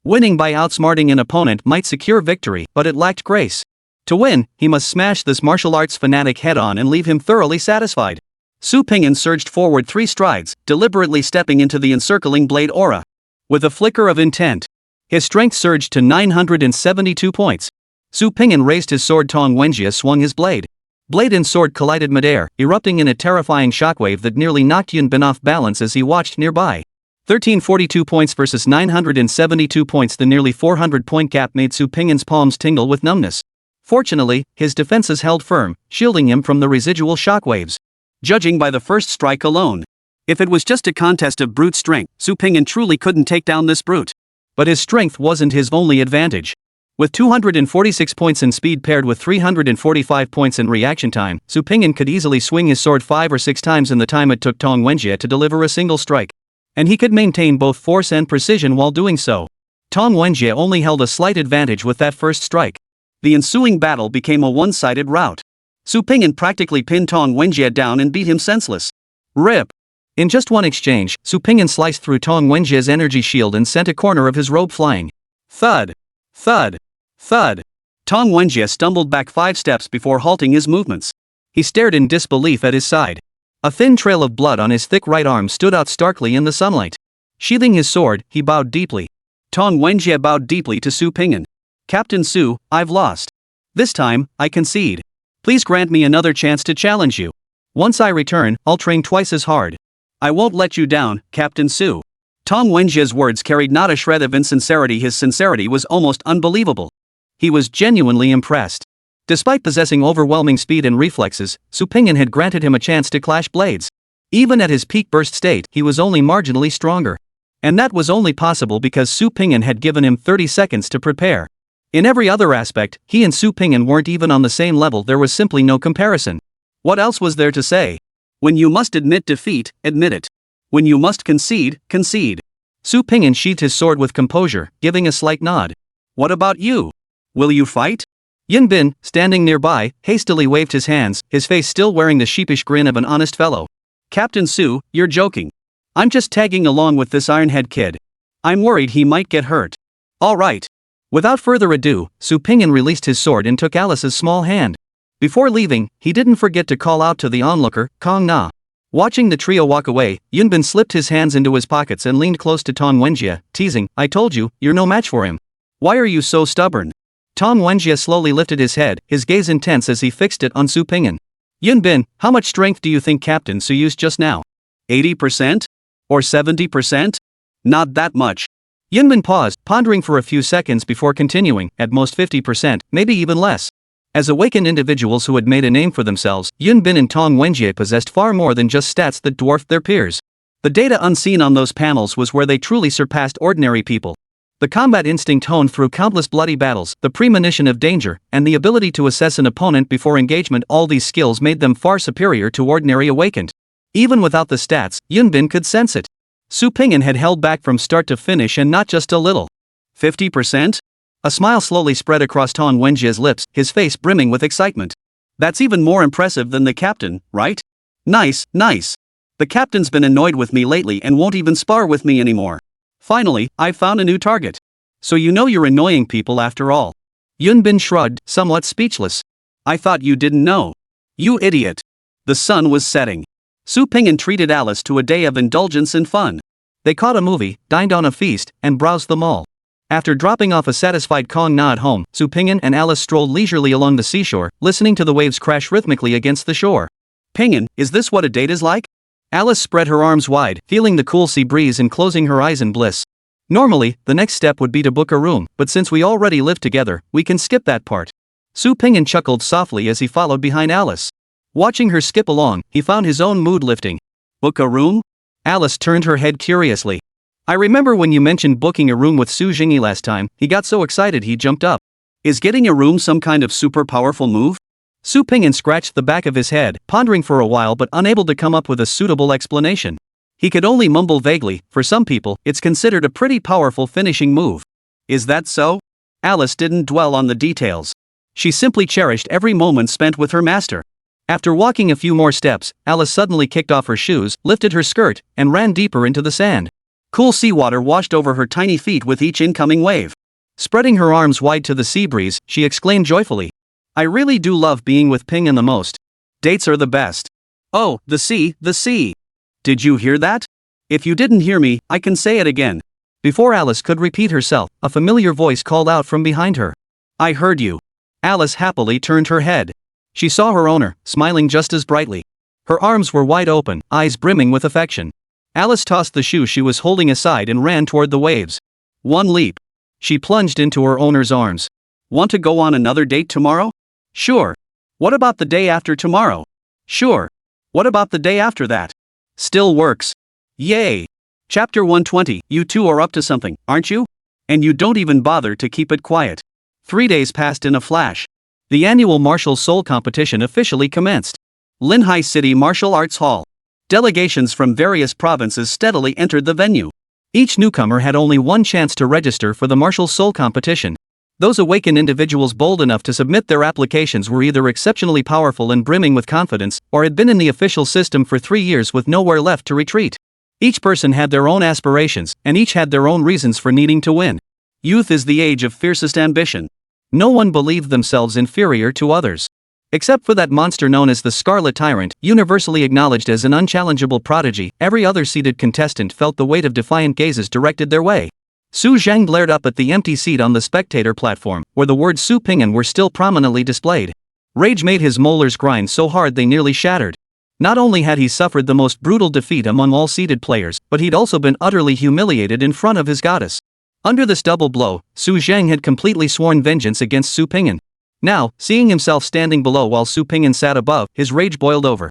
Winning by outsmarting an opponent might secure victory, but it lacked grace. To win, he must smash this martial arts fanatic head-on and leave him thoroughly satisfied. Su Ping'an surged forward 3 strides, deliberately stepping into the encircling blade aura. With a flicker of intent, his strength surged to 972 points. Su Ping'an raised his sword. Tong Wenjie swung his blade. Blade and sword collided midair, erupting in a terrifying shockwave that nearly knocked Yun Bin off balance as he watched nearby. 1342 points versus 972 points. The nearly 400-point gap made Su Ping'an's palms tingle with numbness. Fortunately, his defenses held firm, shielding him from the residual shockwaves. Judging by the first strike alone, if it was just a contest of brute strength, Su Ping'an truly couldn't take down this brute. But his strength wasn't his only advantage. With 246 points in speed paired with 345 points in reaction time, Su Ping'an could easily swing his sword 5 or 6 times in the time it took Tong Wenjie to deliver a single strike. And he could maintain both force and precision while doing so. Tong Wenjie only held a slight advantage with that first strike. The ensuing battle became a one-sided rout. Su Ping'an practically pinned Tong Wenjie down and beat him senseless. RIP. In just one exchange, Su Ping'an sliced through Tong Wenjie's energy shield and sent a corner of his robe flying. Thud. Thud. Thud. Tong Wenjie stumbled back 5 steps before halting his movements. He stared in disbelief at his side. A thin trail of blood on his thick right arm stood out starkly in the sunlight. Sheathing his sword, he bowed deeply. Tong Wenjie bowed deeply to Su Ping'an. Captain Su, I've lost. This time, I concede. Please grant me another chance to challenge you. Once I return, I'll train twice as hard. I won't let you down, Captain Su. Tong Wenjie's words carried not a shred of insincerity. His sincerity was almost unbelievable. He was genuinely impressed. Despite possessing overwhelming speed and reflexes, Su Ping'an had granted him a chance to clash blades. Even at his peak burst state, he was only marginally stronger. And that was only possible because Su Ping'an had given him 30 seconds to prepare. In every other aspect, he and Su Ping'an weren't even on the same level. There was simply no comparison. What else was there to say? When you must admit defeat, admit it. When you must concede, concede. Su Ping'an sheathed his sword with composure, giving a slight nod. What about you? Will you fight? Yun Bin, standing nearby, hastily waved his hands, his face still wearing the sheepish grin of an honest fellow. Captain Su, you're joking. I'm just tagging along with this ironhead kid. I'm worried he might get hurt. All right. Without further ado, Su Ping'an released his sword and took Alice's small hand. Before leaving, he didn't forget to call out to the onlooker, Kong Na. Watching the trio walk away, Yun Bin slipped his hands into his pockets and leaned close to Tong Wenjie, teasing, I told you, you're no match for him. Why are you so stubborn? Tong Wenjie slowly lifted his head, his gaze intense as he fixed it on Su Ping'an. Yun Bin, how much strength do you think Captain Su used just now? 80%? Or 70%? Not that much. Yun Bin paused, pondering for a few seconds before continuing, at most 50%, maybe even less. As awakened individuals who had made a name for themselves, Yun Bin and Tong Wenjie possessed far more than just stats that dwarfed their peers. The data unseen on those panels was where they truly surpassed ordinary people. The combat instinct honed through countless bloody battles, the premonition of danger, and the ability to assess an opponent before engagement, all these skills made them far superior to ordinary awakened. Even without the stats, Yun Bin could sense it. Su Ping'an had held back from start to finish, and not just a little. 50%? A smile slowly spread across Tong Wenjie's lips, his face brimming with excitement. That's even more impressive than the captain, right? Nice, nice. The captain's been annoyed with me lately and won't even spar with me anymore. Finally, I've found a new target. So you know you're annoying people after all. Yunbin shrugged, somewhat speechless. I thought you didn't know. You idiot. The sun was setting. Su Ping'an treated Alice to a day of indulgence and fun. They caught a movie, dined on a feast, and browsed the mall. After dropping off a satisfied Kong Na at home, Su Ping'an and Alice strolled leisurely along the seashore, listening to the waves crash rhythmically against the shore. Ping'an, is this what a date is like? Alice spread her arms wide, feeling the cool sea breeze and closing her eyes in bliss. Normally, the next step would be to book a room, but since we already live together, we can skip that part. Su Ping'an chuckled softly as he followed behind Alice. Watching her skip along, he found his own mood lifting. Book a room? Alice turned her head curiously. I remember when you mentioned booking a room with Su Jingyi last time, he got so excited he jumped up. Is getting a room some kind of super powerful move? Su Ping'an scratched the back of his head, pondering for a while but unable to come up with a suitable explanation. He could only mumble vaguely, for some people, it's considered a pretty powerful finishing move. Is that so? Alice didn't dwell on the details. She simply cherished every moment spent with her master. After walking a few more steps, Alice suddenly kicked off her shoes, lifted her skirt, and ran deeper into the sand. Cool seawater washed over her tiny feet with each incoming wave. Spreading her arms wide to the sea breeze, she exclaimed joyfully. I really do love being with Ping'an the most. Dates are the best. Oh, the sea, the sea. Did you hear that? If you didn't hear me, I can say it again. Before Alice could repeat herself, a familiar voice called out from behind her. I heard you. Alice happily turned her head. She saw her owner, smiling just as brightly. Her arms were wide open, eyes brimming with affection. Alice tossed the shoe she was holding aside and ran toward the waves. One leap. She plunged into her owner's arms. Want to go on another date tomorrow? Sure. What about the day after tomorrow? Sure. What about the day after that? Still works. Yay. Chapter 120, you two are up to something, aren't you? And you don't even bother to keep it quiet. 3 days passed in a flash. The annual martial soul competition officially commenced. Linhai City Martial Arts Hall. Delegations from various provinces steadily entered the venue. Each newcomer had only one chance to register for the martial soul competition. Those awakened individuals bold enough to submit their applications were either exceptionally powerful and brimming with confidence, or had been in the official system for 3 years with nowhere left to retreat. Each person had their own aspirations, and each had their own reasons for needing to win. Youth is the age of fiercest ambition. No one believed themselves inferior to others. Except for that monster known as the Scarlet Tyrant, universally acknowledged as an unchallengeable prodigy, every other seated contestant felt the weight of defiant gazes directed their way. Su Zhang glared up at the empty seat on the spectator platform, where the words Su Ping'an were still prominently displayed. Rage made his molars grind so hard they nearly shattered. Not only had he suffered the most brutal defeat among all seated players, but he'd also been utterly humiliated in front of his goddess. Under this double blow, Su Zhang had completely sworn vengeance against Su Ping'an. Now, seeing himself standing below while Su Ping'an sat above, his rage boiled over.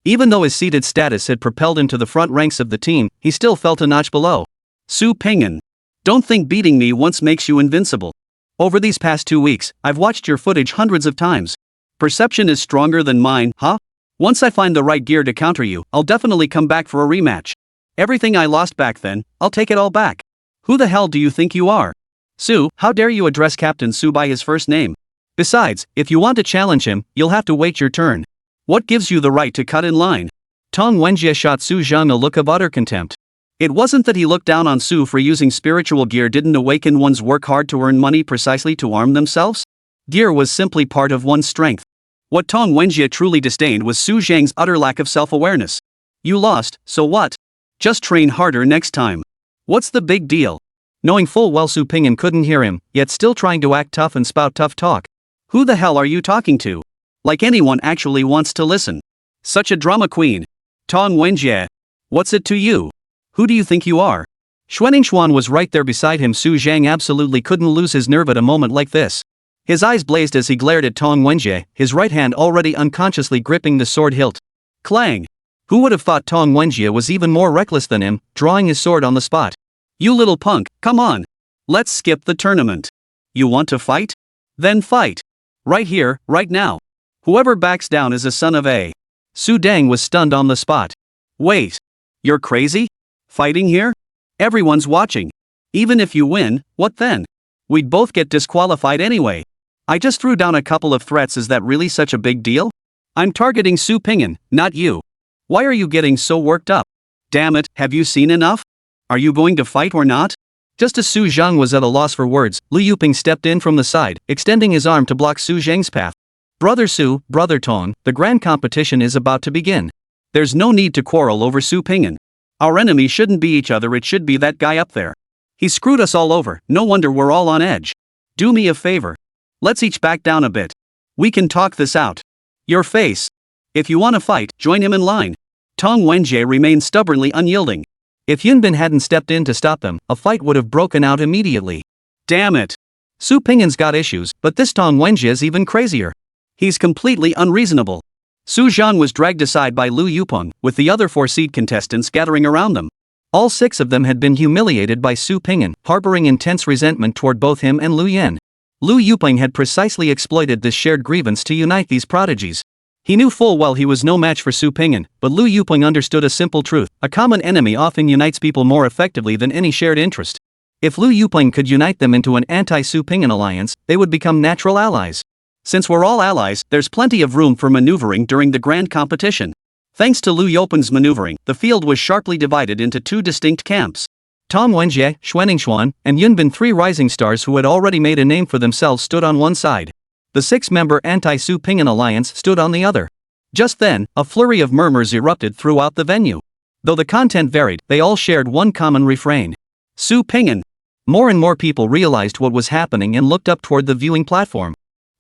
Even though his seated status had propelled him to the front ranks of the team, he still felt a notch below. Su Ping'an. Don't think beating me once makes you invincible. Over these past 2 weeks, I've watched your footage hundreds of times. Perception is stronger than mine, huh? Once I find the right gear to counter you, I'll definitely come back for a rematch. Everything I lost back then, I'll take it all back. Who the hell do you think you are? Su, how dare you address Captain Su by his first name? Besides, if you want to challenge him, you'll have to wait your turn. What gives you the right to cut in line? Tong Wenjie shot Su Zhang a look of utter contempt. It wasn't that he looked down on Su for using spiritual gear didn't awaken one's work hard to earn money precisely to arm themselves? Gear was simply part of one's strength. What Tong Wenjie truly disdained was Su Zhang's utter lack of self-awareness. You lost, so what? Just train harder next time. What's the big deal? Knowing full well Su Ping'an couldn't hear him, yet still trying to act tough and spout tough talk. Who the hell are you talking to? Like anyone actually wants to listen. Such a drama queen. Tong Wenjie. What's it to you? Who do you think you are? Xuan was right there beside him. Su Zhang absolutely couldn't lose his nerve at a moment like this. His eyes blazed as he glared at Tong Wenjie, his right hand already unconsciously gripping the sword hilt. Clang! Who would have thought Tong Wenjie was even more reckless than him, drawing his sword on the spot. You little punk, come on! Let's skip the tournament. You want to fight? Then fight. Right here, right now. Whoever backs down is a son of a. Su Dang was stunned on the spot. Wait. You're crazy? Fighting here? Everyone's watching. Even if you win, what then? We'd both get disqualified anyway. I just threw down a couple of threats. Is that really such a big deal? I'm targeting Su Ping'an, not you. Why are you getting so worked up? Damn it, have you seen enough? Are you going to fight or not? Just as Su Zhang was at a loss for words, Lu Yuping stepped in from the side, extending his arm to block Su Zhang's path. Brother Su, Brother Tong, the grand competition is about to begin. There's no need to quarrel over Su Ping'an. Our enemy shouldn't be each other, it should be that guy up there. He screwed us all over, no wonder we're all on edge. Do me a favor. Let's each back down a bit. We can talk this out. Your face. If you want to fight, join him in line. Tong Wenjie remained stubbornly unyielding. If Yunbin hadn't stepped in to stop them, a fight would have broken out immediately. Damn it. Su Ping'an's got issues, but this Tong Wenjie's even crazier. He's completely unreasonable. Su Zhang was dragged aside by Lu Yupeng, with the other 4 seed contestants gathering around them. All 6 of them had been humiliated by Su Ping'an, harboring intense resentment toward both him and Lu Yan. Lu Yupeng had precisely exploited this shared grievance to unite these prodigies. He knew full well he was no match for Su Ping'an, but Lu Yupeng understood a simple truth: a common enemy often unites people more effectively than any shared interest. If Lu Yupeng could unite them into an anti-Su Ping'an alliance, they would become natural allies. Since we're all allies, there's plenty of room for maneuvering during the grand competition. Thanks to Lu Yupeng's maneuvering, the field was sharply divided into 2 distinct camps. Tong Wenjie, Xuanningsuan, and Yunbin, 3 rising stars who had already made a name for themselves, stood on one side. The 6-member anti-Su Ping'an alliance stood on the other. Just then, a flurry of murmurs erupted throughout the venue. Though the content varied, they all shared one common refrain: Su Ping'an. More and more people realized what was happening and looked up toward the viewing platform.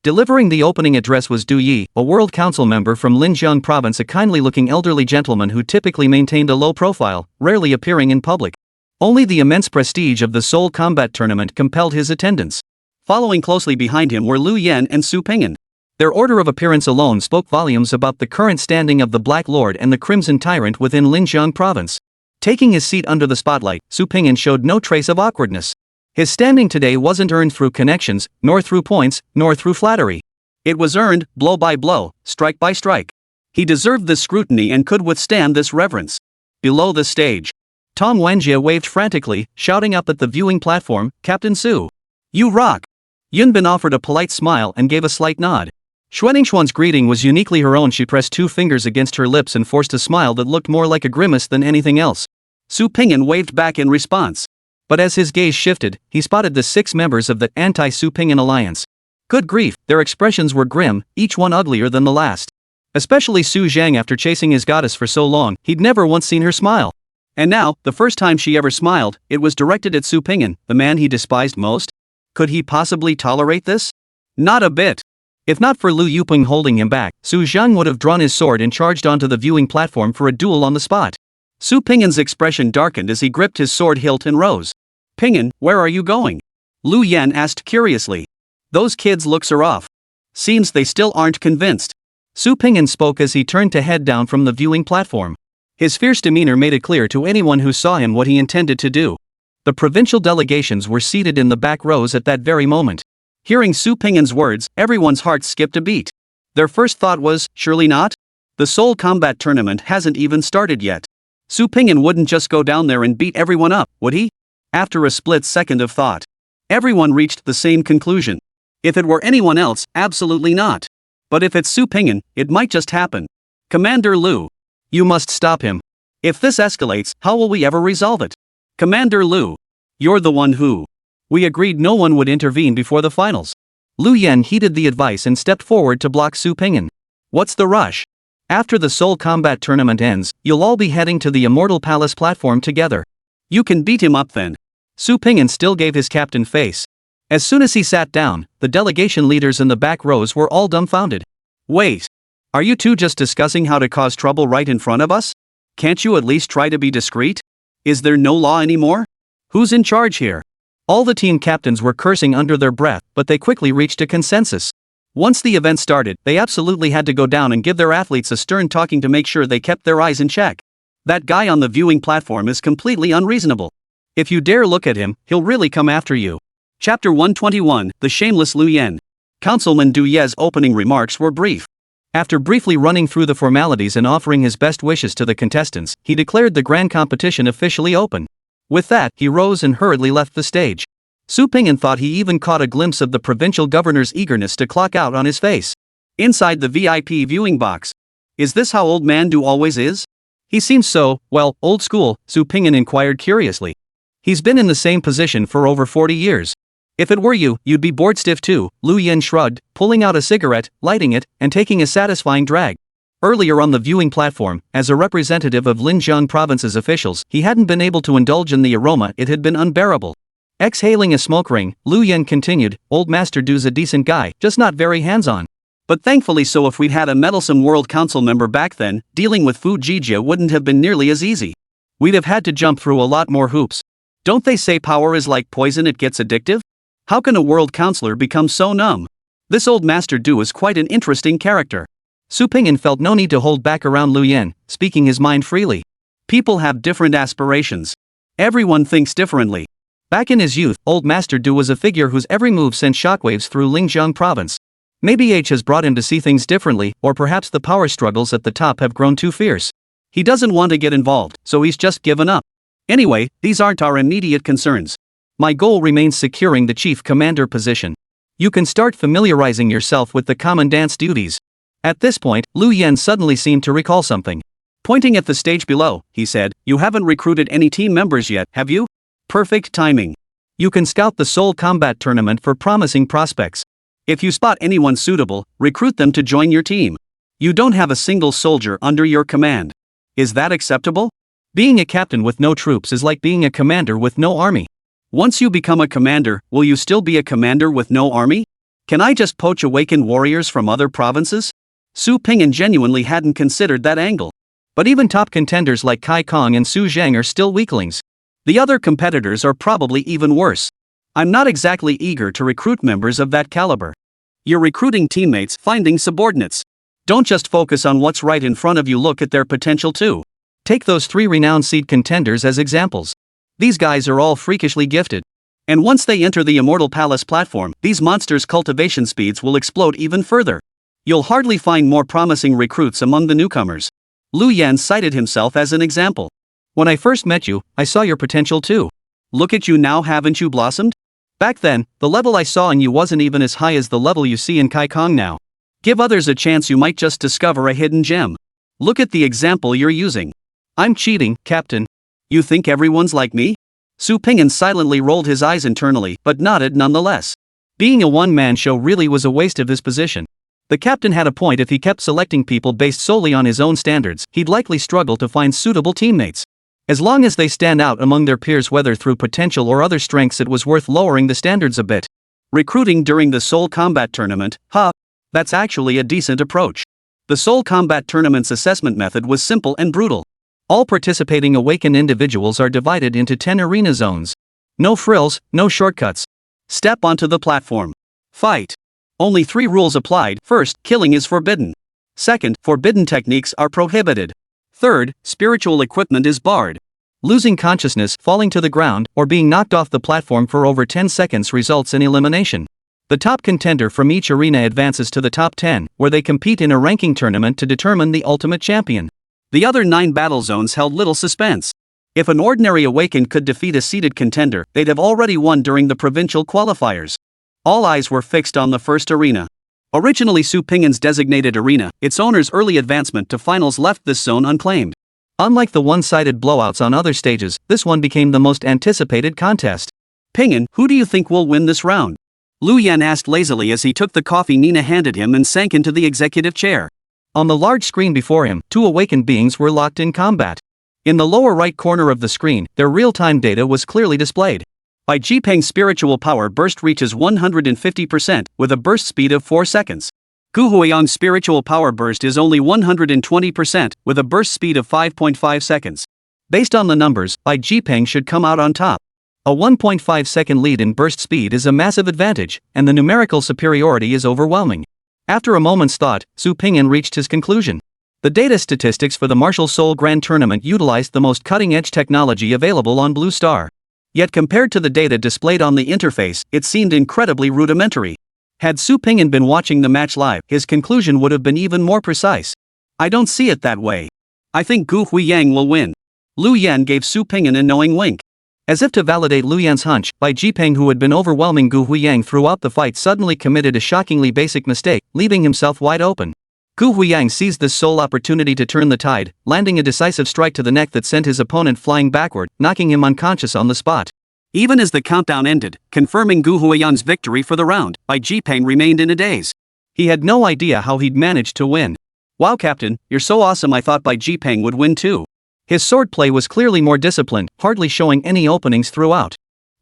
Delivering the opening address was Du Yi, a World Council member from Linjiang Province, a kindly-looking elderly gentleman who typically maintained a low profile, rarely appearing in public. Only the immense prestige of the Soul Combat Tournament compelled his attendance. Following closely behind him were Lu Yan and Su Ping'an. Their order of appearance alone spoke volumes about the current standing of the Black Lord and the Crimson Tyrant within Linjiang Province. Taking his seat under the spotlight, Su Ping'an showed no trace of awkwardness. His standing today wasn't earned through connections, nor through points, nor through flattery. It was earned, blow by blow, strike by strike. He deserved this scrutiny and could withstand this reverence. Below the stage, Tong Wenjie waved frantically, shouting up at the viewing platform, "Captain Su! You rock!" Yunbin offered a polite smile and gave a slight nod. Xuanningsuan's greeting was uniquely her own. She pressed 2 fingers against her lips and forced a smile that looked more like a grimace than anything else. Su Ping'an waved back in response. But as his gaze shifted, he spotted the 6 members of the anti-Su Ping'an alliance. Good grief, their expressions were grim, each one uglier than the last. Especially Su Zhang. After chasing his goddess for so long, he'd never once seen her smile. And now, the first time she ever smiled, it was directed at Su Ping'an, the man he despised most. Could he possibly tolerate this? Not a bit. If not for Lu Yupeng holding him back, Su Zhang would have drawn his sword and charged onto the viewing platform for a duel on the spot. Su Ping'an's expression darkened as he gripped his sword hilt and rose. "Ping'an, where are you going?" Lu Yan asked curiously. "Those kids' looks are off. Seems they still aren't convinced." Su Ping'an spoke as he turned to head down from the viewing platform. His fierce demeanor made it clear to anyone who saw him what he intended to do. The provincial delegations were seated in the back rows at that very moment. Hearing Su Ping'an's words, everyone's hearts skipped a beat. Their first thought was, surely not? The Soul Combat Tournament hasn't even started yet. Su Ping'an wouldn't just go down there and beat everyone up, would he? After a split second of thought, everyone reached the same conclusion. If it were anyone else, absolutely not. But if it's Su Ping'an, it might just happen. "Commander Lu, you must stop him. If this escalates, how will we ever resolve it? Commander Lu, you're the one who..." We agreed no one would intervene before the finals. Lu Yan heeded the advice and stepped forward to block Su Ping'an. "What's the rush? After the Soul Combat Tournament ends, you'll all be heading to the Immortal Palace platform together. You can beat him up then." Su Ping'an still gave his captain face. As soon as he sat down, the delegation leaders in the back rows were all dumbfounded. "Wait. Are you two just discussing how to cause trouble right in front of us? Can't you at least try to be discreet? Is there no law anymore? Who's in charge here?" All the team captains were cursing under their breath, but they quickly reached a consensus. Once the event started, they absolutely had to go down and give their athletes a stern talking to make sure they kept their eyes in check. That guy on the viewing platform is completely unreasonable. If you dare look at him, he'll really come after you. Chapter 121, The Shameless Lu Yan. Councilman Du Ye's opening remarks were brief. After briefly running through the formalities and offering his best wishes to the contestants, he declared the grand competition officially open. With that, he rose and hurriedly left the stage. Su Ping'an thought he even caught a glimpse of the provincial governor's eagerness to clock out on his face. inside the VIP viewing box. Is this how old man do always is? He seems so, well, old school, Su Ping'an inquired curiously. He's been in the same position for over 40 years. If it were you, you'd be bored stiff too, Lu Yen shrugged, pulling out a cigarette, lighting it, and taking a satisfying drag. Earlier on the viewing platform, as a representative of Linjiang province's officials, he hadn't been able to indulge in the aroma, it had been unbearable. Exhaling a smoke ring, Lu Yen continued, Old Master Du's a decent guy, just not very hands-on. But thankfully so if we'd had a meddlesome World Council member back then, dealing with Fu Jijia wouldn't have been nearly as easy. We'd have had to jump through a lot more hoops. Don't they say power is like poison, it gets addictive? How can a World Councilor become so numb? This Old Master Du is quite an interesting character. Su Ping'an felt no need to hold back around Lu Yen, speaking his mind freely. People have different aspirations. Everyone thinks differently. Back in his youth, Old Master Du was a figure whose every move sent shockwaves through Linjiang province. Maybe age has brought him to see things differently, or perhaps the power struggles at the top have grown too fierce. He doesn't want to get involved, so he's just given up. Anyway, these aren't our immediate concerns. My goal remains securing the chief commander position. You can start familiarizing yourself with the commandant's duties. At this point, Lu Yen suddenly seemed to recall something. Pointing at the stage below, he said, You haven't recruited any team members yet, have you? Perfect timing. You can scout the Soul Combat Tournament for promising prospects. If you spot anyone suitable, recruit them to join your team. You don't have a single soldier under your command. Is that acceptable? Being a captain with no troops is like being a commander with no army. Once you become a commander, will you still be a commander with no army? Can I just poach awakened warriors from other provinces? Su Ping'an genuinely hadn't considered that angle. But even top contenders like Kai Kong and Su Zhang are still weaklings. The other competitors are probably even worse. I'm not exactly eager to recruit members of that caliber. You're recruiting teammates, finding subordinates. Don't just focus on what's right in front of you, look at their potential too. Take those 3 renowned seed contenders as examples. These guys are all freakishly gifted. And once they enter the Immortal Palace platform, these monsters' cultivation speeds will explode even further. You'll hardly find more promising recruits among the newcomers. Lu Yen cited himself as an example. When I first met you, I saw your potential too. Look at you now, haven't you blossomed? Back then, the level I saw in you wasn't even as high as the level you see in Kai Kong now. Give others a chance, you might just discover a hidden gem. Look at the example you're using. I'm cheating, Captain. You think everyone's like me? Su Ping'an silently rolled his eyes internally, but nodded nonetheless. Being a one-man show really was a waste of his position. The captain had a point. If he kept selecting people based solely on his own standards, he'd likely struggle to find suitable teammates. As long as they stand out among their peers, whether through potential or other strengths, it was worth lowering the standards a bit. Recruiting during the Soul Combat Tournament, that's actually a decent approach. The Soul Combat Tournament's assessment method was simple and brutal. All participating awakened individuals are divided into 10 arena zones. No frills, no shortcuts. Step onto the platform. Fight. Only 3 rules applied. First, killing is forbidden. Second, forbidden techniques are prohibited. Third, spiritual equipment is barred. Losing consciousness, falling to the ground, or being knocked off the platform for over 10 seconds results in elimination. The top contender from each arena advances to the top 10, where they compete in a ranking tournament to determine the ultimate champion. The other 9 battle zones held little suspense. If an ordinary awakened could defeat a seeded contender, they'd have already won during the provincial qualifiers. All eyes were fixed on the first arena. Originally Su Ping'an's designated arena, its owner's early advancement to finals left this zone unclaimed. Unlike the one-sided blowouts on other stages, this one became the most anticipated contest. Ping'an, who do you think will win this round? Lu Yen asked lazily as he took the coffee Nina handed him and sank into the executive chair. On the large screen before him, 2 awakened beings were locked in combat. In the lower right corner of the screen, their real-time data was clearly displayed. Bai Jipeng's spiritual power burst reaches 150%, with a burst speed of 4 seconds. Gu Huiyang's spiritual power burst is only 120%, with a burst speed of 5.5 seconds. Based on the numbers, Bai Jipeng should come out on top. A 1.5 second lead in burst speed is a massive advantage, and the numerical superiority is overwhelming. After a moment's thought, Su Ping'an reached his conclusion. The data statistics for the Martial Soul Grand Tournament utilized the most cutting-edge technology available on Blue Star. Yet compared to the data displayed on the interface, it seemed incredibly rudimentary. Had Su Ping'an been watching the match live, his conclusion would have been even more precise. I don't see it that way. I think Gu Huiyang will win. Lu Yen gave Su Ping'an a knowing wink. As if to validate Lu Yan's hunch, Bai Jipeng, who had been overwhelming Gu Huiyang throughout the fight, suddenly committed a shockingly basic mistake, leaving himself wide open. Gu Huiyang seized this sole opportunity to turn the tide, landing a decisive strike to the neck that sent his opponent flying backward, knocking him unconscious on the spot. Even as the countdown ended, confirming Gu Huiyang's victory for the round, Bai Jipeng remained in a daze. He had no idea how he'd managed to win. "Wow, Captain, you're so awesome. I thought Bai Jipeng would win too." His swordplay was clearly more disciplined, hardly showing any openings throughout.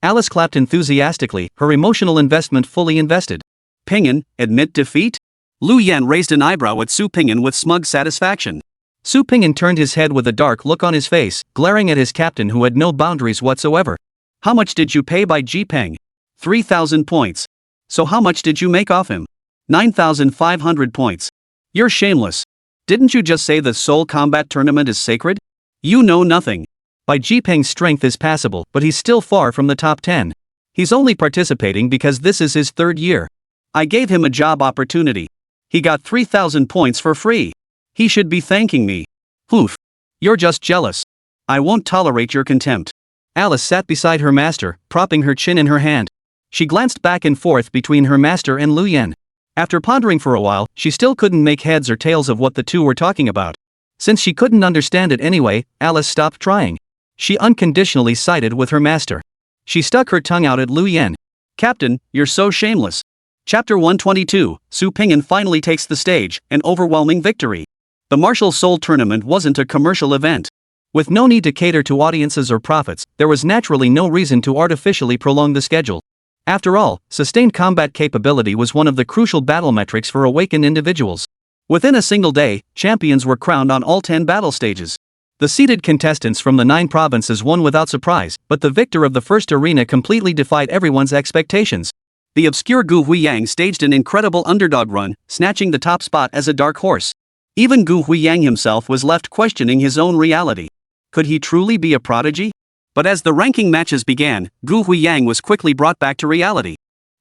Alice clapped enthusiastically, her emotional investment fully invested. "Pinyin, admit defeat?" Lu Yan raised an eyebrow at Su Pinyin with smug satisfaction. Su Pinyin turned his head with a dark look on his face, glaring at his captain who had no boundaries whatsoever. "How much did you pay Bai Jipeng?" 3,000 points. "So how much did you make off him?" 9,500 points. "You're shameless. Didn't you just say the Soul Combat Tournament is sacred? You know nothing." Bai Jipeng's strength is passable, but he's still far from the top 10. He's only participating because this is his third year. I gave him a job opportunity. He got 3,000 points for free. He should be thanking me. Oof. You're just jealous. I won't tolerate your contempt. Alice sat beside her master, propping her chin in her hand. She glanced back and forth between her master and Lu Yan. After pondering for a while, she still couldn't make heads or tails of what the two were talking about. Since she couldn't understand it anyway, Alice stopped trying. She unconditionally sided with her master. She stuck her tongue out at Lu Yan. "Captain, you're so shameless." Chapter 122, Su Pinyin finally takes the stage, an overwhelming victory. The Martial Soul Tournament wasn't a commercial event. With no need to cater to audiences or profits, there was naturally no reason to artificially prolong the schedule. After all, sustained combat capability was one of the crucial battle metrics for awakened individuals. Within a single day, champions were crowned on all 10 battle stages. The seeded contestants from the 9 provinces won without surprise, but the victor of the first arena completely defied everyone's expectations. The obscure Gu Huiyang staged an incredible underdog run, snatching the top spot as a dark horse. Even Gu Huiyang himself was left questioning his own reality. Could he truly be a prodigy? But as the ranking matches began, Gu Huiyang was quickly brought back to reality.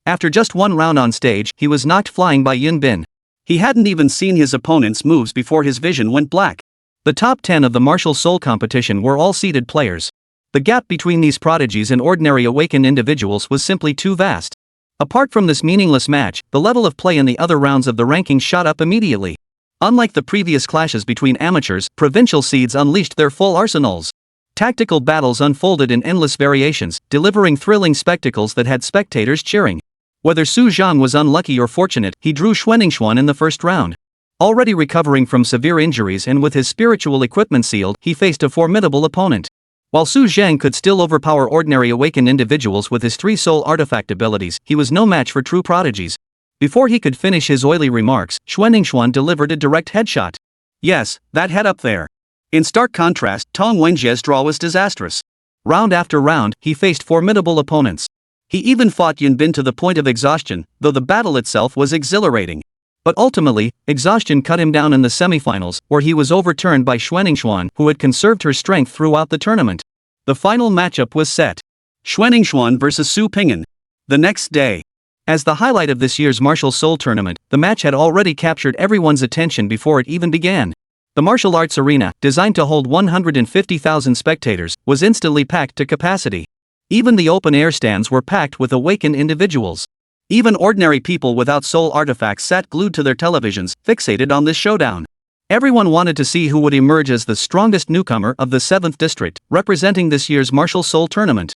After just one round on stage, he was knocked flying by Yun Bin. He hadn't even seen his opponent's moves before his vision went black. The top 10 of the martial soul competition were all seeded players. The gap between these prodigies and ordinary awakened individuals was simply too vast. Apart from this meaningless match, the level of play in the other rounds of the rankings shot up immediately. Unlike the previous clashes between amateurs, provincial seeds unleashed their full arsenals. Tactical battles unfolded in endless variations, delivering thrilling spectacles that had spectators cheering. Whether Su Zhang was unlucky or fortunate, he drew Xuanningsuan in the first round. Already recovering from severe injuries and with his spiritual equipment sealed, he faced a formidable opponent. While Su Zhang could still overpower ordinary awakened individuals with his 3 soul artifact abilities, he was no match for true prodigies. Before he could finish his oily remarks, Xuanningsuan delivered a direct headshot. Yes, that head up there. In stark contrast, Tong Wenjie's draw was disastrous. Round after round, he faced formidable opponents. He even fought Yun Bin to the point of exhaustion, though the battle itself was exhilarating. But ultimately, exhaustion cut him down in the semifinals, where he was overturned by Xuanningsuan, who had conserved her strength throughout the tournament. The final matchup was set. Xuanningsuan vs Su Pinyin. The next day. As the highlight of this year's Martial Soul Tournament, the match had already captured everyone's attention before it even began. The martial arts arena, designed to hold 150,000 spectators, was instantly packed to capacity. Even the open-air stands were packed with awakened individuals. Even ordinary people without soul artifacts sat glued to their televisions, fixated on this showdown. Everyone wanted to see who would emerge as the strongest newcomer of the 7th District, representing this year's Martial Soul Tournament.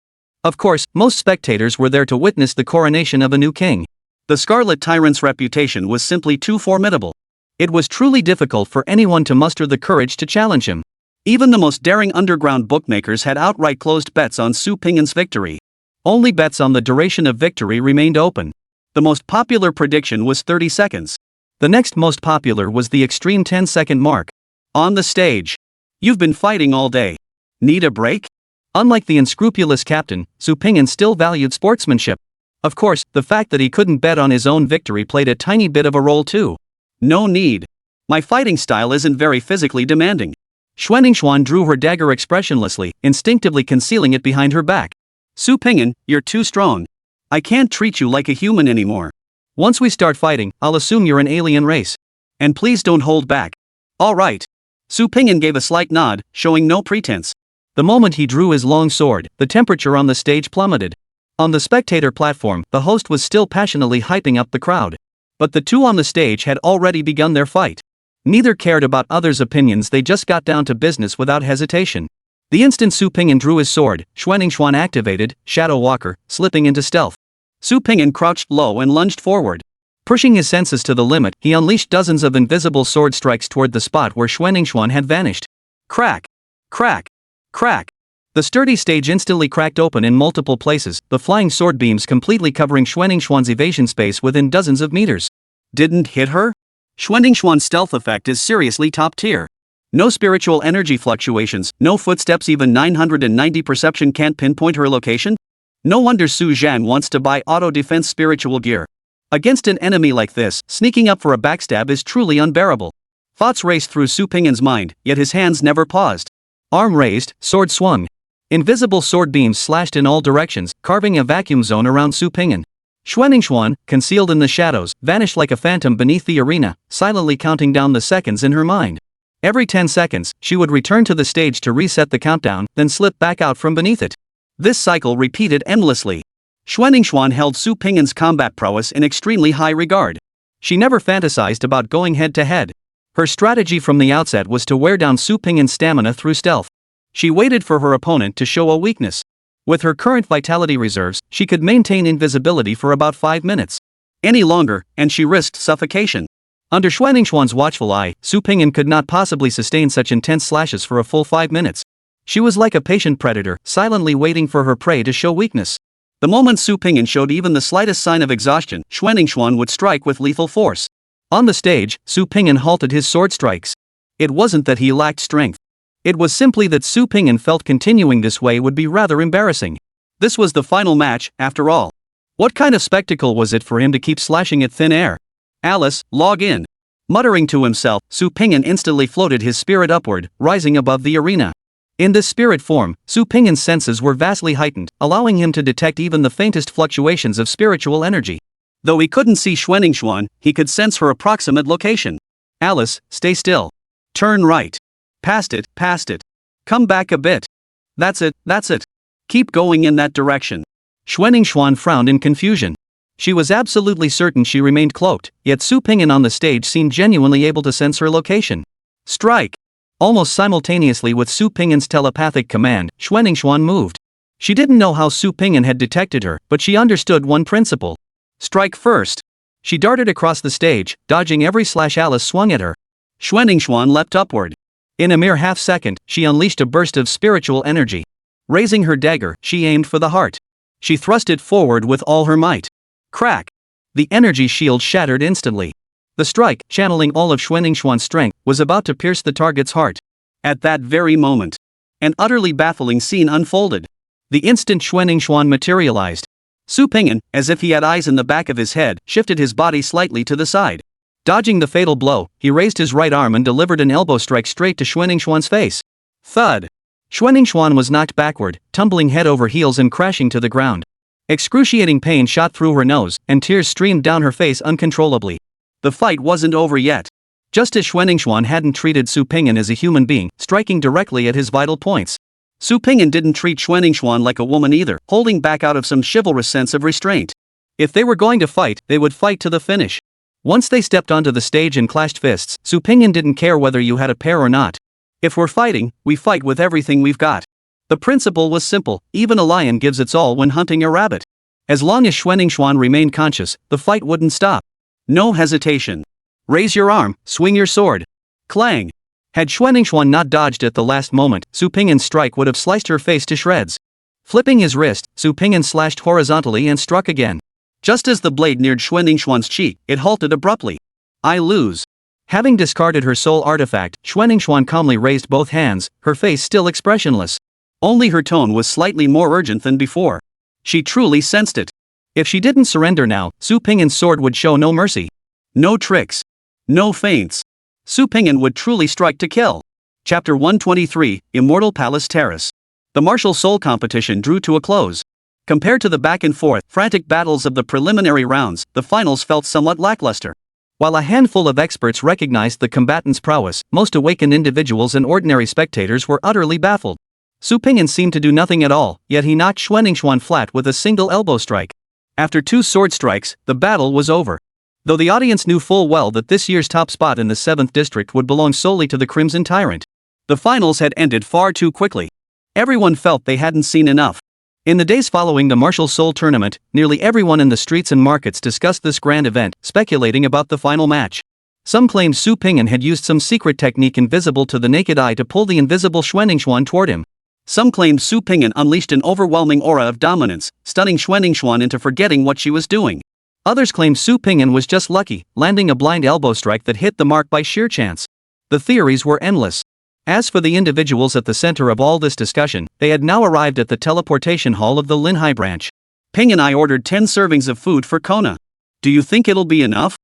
Of course, most spectators were there to witness the coronation of a new king. The Scarlet Tyrant's reputation was simply too formidable. It was truly difficult for anyone to muster the courage to challenge him. Even the most daring underground bookmakers had outright closed bets on Su Pingyin's victory. Only bets on the duration of victory remained open. The most popular prediction was 30 seconds. The next most popular was the extreme 10-second mark. On the stage. You've been fighting all day. Need a break? Unlike the unscrupulous captain, Su Pinyin still valued sportsmanship. Of course, the fact that he couldn't bet on his own victory played a tiny bit of a role too. No need. My fighting style isn't very physically demanding. Xuanningsuan drew her dagger expressionlessly, instinctively concealing it behind her back. Su Pinyin, you're too strong. I can't treat you like a human anymore. Once we start fighting, I'll assume you're an alien race. And please don't hold back. All right. Su Pinyin gave a slight nod, showing no pretense. The moment he drew his long sword, the temperature on the stage plummeted. On the spectator platform, the host was still passionately hyping up the crowd. But the two on the stage had already begun their fight. Neither cared about others' opinions, they just got down to business without hesitation. The instant Su Pingyan drew his sword, Xuanningsuan activated Shadow Walker, slipping into stealth. Su Pingyan crouched low and lunged forward. Pushing his senses to the limit, he unleashed dozens of invisible sword strikes toward the spot where Xuanningsuan had vanished. Crack! Crack! Crack! The sturdy stage instantly cracked open in multiple places, the flying sword beams completely covering Xuanningsuan's evasion space within dozens of meters. Didn't hit her? Xuanningsuan's stealth effect is seriously top tier. No spiritual energy fluctuations, no footsteps, even 990 perception can't pinpoint her location? No wonder Su Zhan wants to buy auto-defense spiritual gear. Against an enemy like this, sneaking up for a backstab is truly unbearable. Thoughts raced through Su Pingyan's mind, yet his hands never paused. Arm raised, sword swung. Invisible sword beams slashed in all directions, carving a vacuum zone around Su Pingyan. Xuanningsuan, concealed in the shadows, vanished like a phantom beneath the arena, silently counting down the seconds in her mind. Every 10 seconds, she would return to the stage to reset the countdown, then slip back out from beneath it. This cycle repeated endlessly. Xuanningsuan held Su Pingyan's combat prowess in extremely high regard. She never fantasized about going head-to-head. Her strategy from the outset was to wear down Su Pingyan's stamina through stealth. She waited for her opponent to show a weakness. With her current vitality reserves, she could maintain invisibility for about 5 minutes. Any longer, and she risked suffocation. Under Xuanningsuan's watchful eye, Su Pingyan could not possibly sustain such intense slashes for a full 5 minutes. She was like a patient predator, silently waiting for her prey to show weakness. The moment Su Pingyan showed even the slightest sign of exhaustion, Xuanningsuan would strike with lethal force. On the stage, Su Pingyan halted his sword strikes. It wasn't that he lacked strength. It was simply that Su Pingyan felt continuing this way would be rather embarrassing. This was the final match, after all. What kind of spectacle was it for him to keep slashing at thin air? Alice, log in. Muttering to himself, Su Pingyan instantly floated his spirit upward, rising above the arena. In this spirit form, Su Pingyan's senses were vastly heightened, allowing him to detect even the faintest fluctuations of spiritual energy. Though he couldn't see Xuanningsuan, he could sense her approximate location. Alice, stay still. Turn right. Past it, past it. Come back a bit. That's it, that's it. Keep going in that direction. Xuanningsuan frowned in confusion. She was absolutely certain she remained cloaked, yet Su Pingyan on the stage seemed genuinely able to sense her location. Strike! Almost simultaneously with Su Pingyan's telepathic command, Xuanningsuan moved. She didn't know how Su Pingyan had detected her, but she understood one principle. Strike first. She darted across the stage, dodging every slash Alice swung at her. Xuanningsuan leapt upward. In a mere half-second, she unleashed a burst of spiritual energy. Raising her dagger, she aimed for the heart. She thrust it forward with all her might. Crack! The energy shield shattered instantly. The strike, channeling all of Xuanningsuan's strength, was about to pierce the target's heart. At that very moment, an utterly baffling scene unfolded. The instant Xuanningsuan materialized, Su Pingyan, as if he had eyes in the back of his head, shifted his body slightly to the side. Dodging the fatal blow, he raised his right arm and delivered an elbow strike straight to Xuanningsuan's face. Thud! Xuanningsuan was knocked backward, tumbling head over heels and crashing to the ground. Excruciating pain shot through her nose, and tears streamed down her face uncontrollably. The fight wasn't over yet. Just as Xuanningsuan hadn't treated Su Pingyan as a human being, striking directly at his vital points. Su Pingyan didn't treat Xuanningsuan like a woman either, holding back out of some chivalrous sense of restraint. If they were going to fight, they would fight to the finish. Once they stepped onto the stage and clashed fists, Su Pingyan didn't care whether you had a pair or not. If we're fighting, we fight with everything we've got. The principle was simple, even a lion gives its all when hunting a rabbit. As long as Xuanningsuan remained conscious, the fight wouldn't stop. No hesitation. Raise your arm, swing your sword. Clang! Had Xuanningsuan not dodged at the last moment, Su Pingyan's strike would have sliced her face to shreds. Flipping his wrist, Su Pingyan slashed horizontally and struck again. Just as the blade neared Xuanningsuan's cheek, it halted abruptly. I lose. Having discarded her soul artifact, Xuanningsuan calmly raised both hands, her face still expressionless. Only her tone was slightly more urgent than before. She truly sensed it. If she didn't surrender now, Su Pingyan's sword would show no mercy. No tricks. No feints. Su Pingyan would truly strike to kill. Chapter 123, Immortal Palace Terrace. The martial soul competition drew to a close. Compared to the back-and-forth, frantic battles of the preliminary rounds, the finals felt somewhat lackluster. While a handful of experts recognized the combatants' prowess, most awakened individuals and ordinary spectators were utterly baffled. Su Ping'an seemed to do nothing at all, yet he knocked Xuanningsuan flat with a single elbow strike. After 2 sword strikes, the battle was over. Though the audience knew full well that this year's top spot in the 7th district would belong solely to the Crimson Tyrant, the finals had ended far too quickly. Everyone felt they hadn't seen enough. In the days following the Martial Soul tournament, nearly everyone in the streets and markets discussed this grand event, speculating about the final match. Some claimed Su Ping'an had used some secret technique invisible to the naked eye to pull the invisible Xuanningsuan toward him. Some claimed Su Ping'an unleashed an overwhelming aura of dominance, stunning Xuanningsuan into forgetting what she was doing. Others claimed Su Ping'an was just lucky, landing a blind elbow strike that hit the mark by sheer chance. The theories were endless. As for the individuals at the center of all this discussion, they had now arrived at the teleportation hall of the Linhai branch. Ping and I ordered 10 servings of food for Kona. Do you think it'll be enough?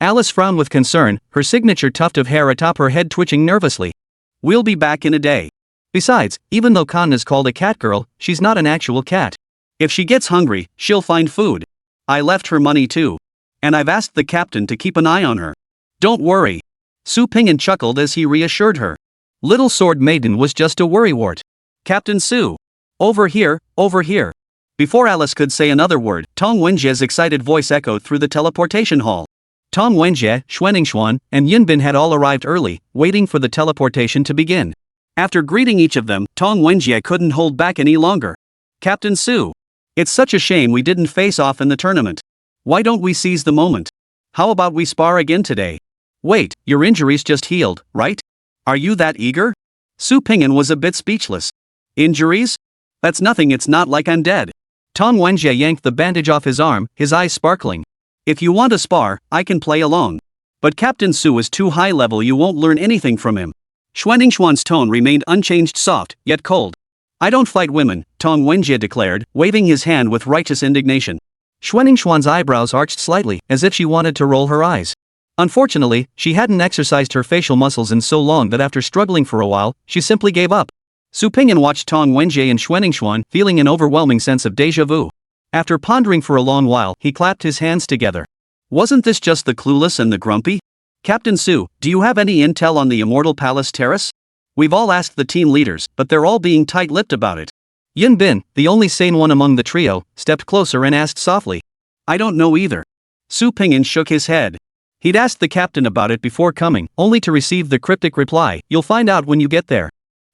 Alice frowned with concern, her signature tuft of hair atop her head twitching nervously. We'll be back in a day. Besides, even though Kanna's called a cat girl, she's not an actual cat. If she gets hungry, she'll find food. I left her money too. And I've asked the captain to keep an eye on her. Don't worry. Su Ping'an chuckled as he reassured her. Little Sword Maiden was just a worrywart. Captain Su. Over here, over here. Before Alice could say another word, Tong Wenjie's excited voice echoed through the teleportation hall. Tong Wenjie, Xuanningsuan, and Yinbin had all arrived early, waiting for the teleportation to begin. After greeting each of them, Tong Wenjie couldn't hold back any longer. Captain Su. It's such a shame we didn't face off in the tournament. Why don't we seize the moment? How about we spar again today? Wait, your injuries just healed, right? Are you that eager? Su Ping'an was a bit speechless. Injuries? That's nothing, it's not like I'm dead. Tong Wenjie yanked the bandage off his arm, his eyes sparkling. If you want to spar, I can play along. But Captain Su is too high level, you won't learn anything from him. Xuanningsuan's tone remained unchanged, soft, yet cold. I don't fight women, Tong Wenjie declared, waving his hand with righteous indignation. Xuanningsuan's eyebrows arched slightly, as if she wanted to roll her eyes. Unfortunately, she hadn't exercised her facial muscles in so long that after struggling for a while, she simply gave up. Su Ping'an watched Tong Wenjie and Xuanningsuan, feeling an overwhelming sense of déjà vu. After pondering for a long while, he clapped his hands together. Wasn't this just the clueless and the grumpy? Captain Su, do you have any intel on the Immortal Palace Terrace? We've all asked the team leaders, but they're all being tight-lipped about it. Yin Bin, the only sane one among the trio, stepped closer and asked softly. I don't know either. Su Ping'an shook his head. He'd asked the captain about it before coming, only to receive the cryptic reply, you'll find out when you get there.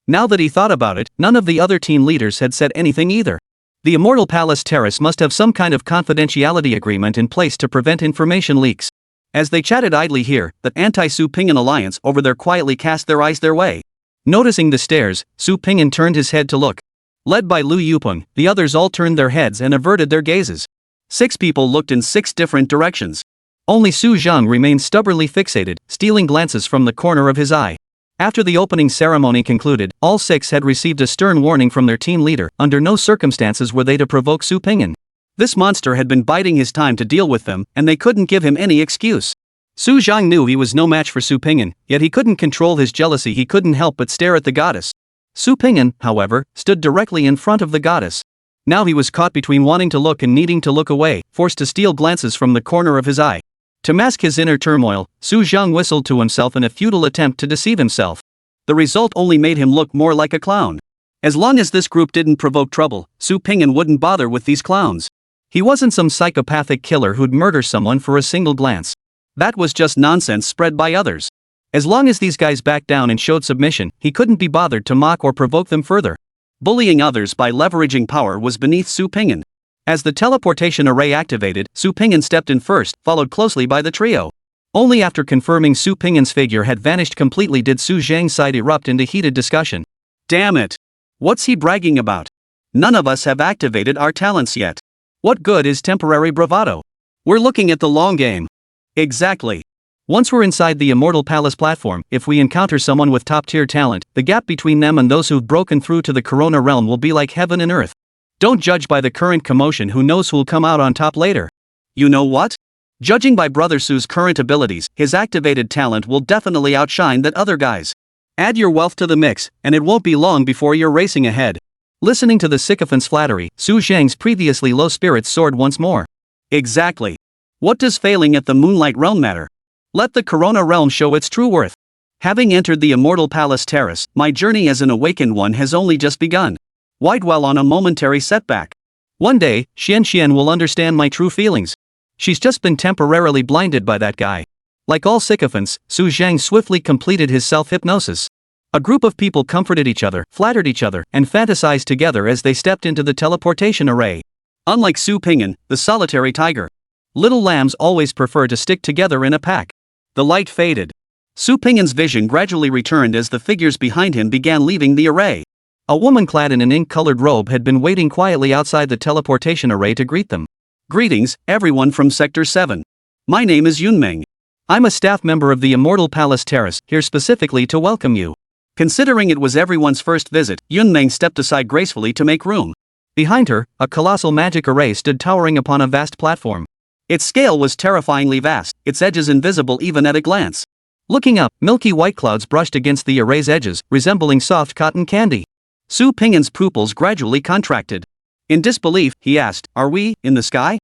Now that he thought about it, none of the other team leaders had said anything either. The Immortal Palace Terrace must have some kind of confidentiality agreement in place to prevent information leaks. As they chatted idly here, the anti-Su Ping'an alliance over there quietly cast their eyes their way. Noticing the stares, Su Ping'an turned his head to look. Led by Lu Yupeng, the others all turned their heads and averted their gazes. 6 people looked in 6 different directions. Only Su Zhang remained stubbornly fixated, stealing glances from the corner of his eye. After the opening ceremony concluded, all 6 had received a stern warning from their team leader. Under no circumstances were they to provoke Su Ping'an. This monster had been biding his time to deal with them, and they couldn't give him any excuse. Su Zhang knew he was no match for Su Ping'an, yet he couldn't control his jealousy. He couldn't help but stare at the goddess. Su Ping'an, however, stood directly in front of the goddess. Now he was caught between wanting to look and needing to look away, forced to steal glances from the corner of his eye. To mask his inner turmoil, Su Zhang whistled to himself in a futile attempt to deceive himself. The result only made him look more like a clown. As long as this group didn't provoke trouble, Su Ping'an wouldn't bother with these clowns. He wasn't some psychopathic killer who'd murder someone for a single glance. That was just nonsense spread by others. As long as these guys backed down and showed submission, he couldn't be bothered to mock or provoke them further. Bullying others by leveraging power was beneath Su Ping'an. As the teleportation array activated, Su Ping'an stepped in first, followed closely by the trio. Only after confirming Su Ping'an's figure had vanished completely did Su Zhang's side erupt into heated discussion. Damn it! What's he bragging about? None of us have activated our talents yet. What good is temporary bravado? We're looking at the long game. Exactly. Once we're inside the Immortal Palace platform, if we encounter someone with top-tier talent, the gap between them and those who've broken through to the Corona realm will be like heaven and earth. Don't judge by the current commotion, who knows who'll come out on top later. You know what? Judging by Brother Su's current abilities, his activated talent will definitely outshine that other guy's. Add your wealth to the mix, and it won't be long before you're racing ahead. Listening to the sycophant's flattery, Su Zhang's previously low spirits soared once more. Exactly. What does failing at the Moonlight Realm matter? Let the Corona realm show its true worth. Having entered the Immortal Palace Terrace, my journey as an awakened one has only just begun. Why dwell on a momentary setback? One day, Xian will understand my true feelings. She's just been temporarily blinded by that guy. Like all sycophants, Su Zhang swiftly completed his self-hypnosis. A group of people comforted each other, flattered each other, and fantasized together as they stepped into the teleportation array. Unlike Su Ping'an, the solitary tiger, little lambs always prefer to stick together in a pack. The light faded. Su Ping'an's vision gradually returned as the figures behind him began leaving the array. A woman clad in an ink-colored robe had been waiting quietly outside the teleportation array to greet them. Greetings, everyone from Sector 7. My name is Yunmeng. I'm a staff member of the Immortal Palace Terrace, here specifically to welcome you. Considering it was everyone's first visit, Yunmeng stepped aside gracefully to make room. Behind her, a colossal magic array stood towering upon a vast platform. Its scale was terrifyingly vast, its edges invisible even at a glance. Looking up, milky white clouds brushed against the array's edges, resembling soft cotton candy. Su Ping'an's pupils gradually contracted. In disbelief, he asked, "Are we in the sky?"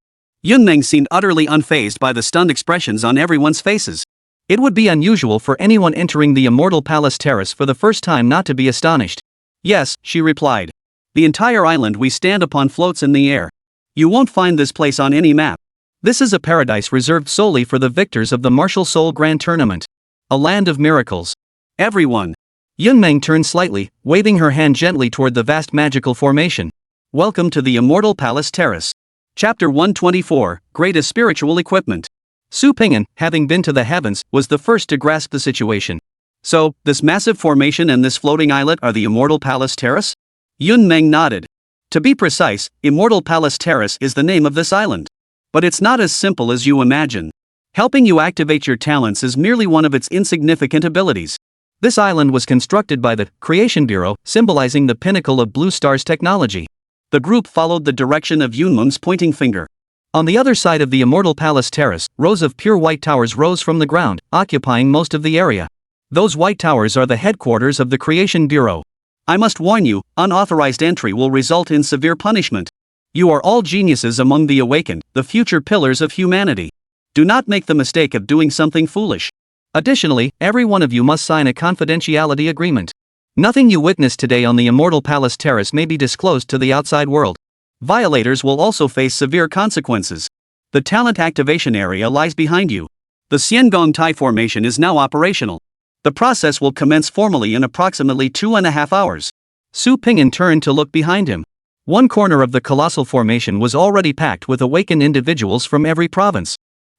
Yunmeng seemed utterly unfazed by the stunned expressions on everyone's faces. It would be unusual for anyone entering the Immortal Palace Terrace for the first time not to be astonished. "Yes," she replied. "The entire island we stand upon floats in the air. You won't find this place on any map. This is a paradise reserved solely for the victors of the Martial Soul Grand Tournament. A land of miracles. Everyone." Yunmeng turned slightly, waving her hand gently toward the vast magical formation. "Welcome to the Immortal Palace Terrace." Chapter 124, Greatest Spiritual Equipment. Su Ping'an, having been to the heavens, was the first to grasp the situation. "So, this massive formation and this floating islet are the Immortal Palace Terrace?" Yunmeng nodded. "To be precise, Immortal Palace Terrace is the name of this island. But it's not as simple as you imagine. Helping you activate your talents is merely one of its insignificant abilities. This island was constructed by the Creation Bureau, symbolizing the pinnacle of Blue Star's technology." The group followed the direction of Yunmeng's pointing finger. On the other side of the Immortal Palace Terrace, rows of pure white towers rose from the ground, occupying most of the area. Those white towers are the headquarters of the Creation Bureau. I must warn you, unauthorized entry will result in severe punishment. You are all geniuses among the awakened, the future pillars of humanity. Do not make the mistake of doing something foolish. Additionally, every one of you must sign a confidentiality agreement. Nothing you witness today on the Immortal Palace Terrace may be disclosed to the outside world. Violators will also face severe consequences. The talent activation area lies behind you. The Xiangong Tai formation is now operational. The process will commence formally in approximately 2.5 hours. Su Ping'an turned to look behind him. One corner of the colossal formation was already packed with awakened individuals from every province.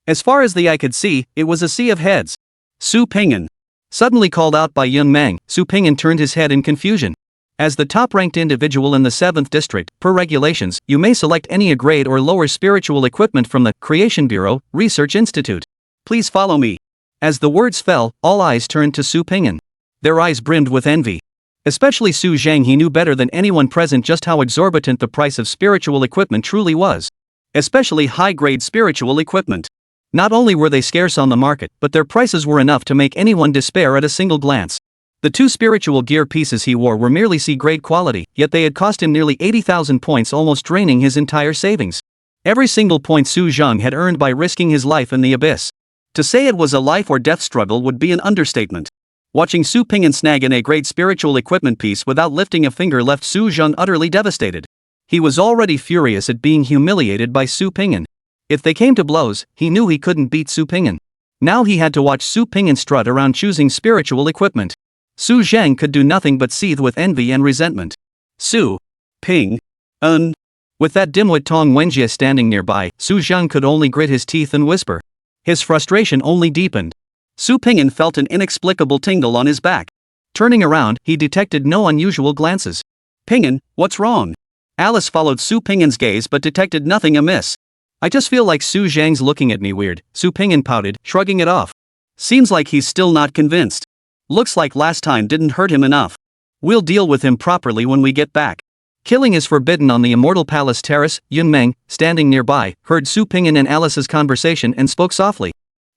As far as the eye could see, it was a sea of heads. "Su Ping'an." Suddenly called out by Yunmeng, Su Ping'an turned his head in confusion. As the top-ranked individual in the 7th district, per regulations, you may select any a grade or lower spiritual equipment from the Creation Bureau, Research Institute. Please follow me. As the words fell, all eyes turned to Su Ping'an. Their eyes brimmed with envy. Especially Su Zhang. He knew better than anyone present just how exorbitant the price of spiritual equipment truly was. Especially high-grade spiritual equipment. Not only were they scarce on the market, but their prices were enough to make anyone despair at a single glance. The 2 spiritual gear pieces he wore were merely C-grade quality, yet they had cost him nearly 80,000 points, almost draining his entire savings. Every single point Su Zhang had earned by risking his life in the abyss. To say it was a life-or-death struggle would be an understatement. Watching Su Ping'an snag an A-grade spiritual equipment piece without lifting a finger left Su Zhang utterly devastated. He was already furious at being humiliated by Su Ping'an. If they came to blows, he knew he couldn't beat Su Ping'an. Now he had to watch Su Ping'an strut around choosing spiritual equipment. Su Zhang could do nothing but seethe with envy and resentment. Su Ping'an. With that dimwit Tong Wenjie standing nearby, Su Zhang could only grit his teeth and whisper. His frustration only deepened. Su Ping'an felt an inexplicable tingle on his back. Turning around, he detected no unusual glances. "Ping'an, what's wrong?" Alice followed Su Ping'an's gaze but detected nothing amiss. "I just feel like Su Zhang's looking at me weird," Su Ping'an pouted, shrugging it off. "Seems like he's still not convinced. Looks like last time didn't hurt him enough. We'll deal with him properly when we get back." Killing is forbidden on the Immortal Palace Terrace. Yunmeng, standing nearby, heard Su Ping'an and Alice's conversation and spoke softly.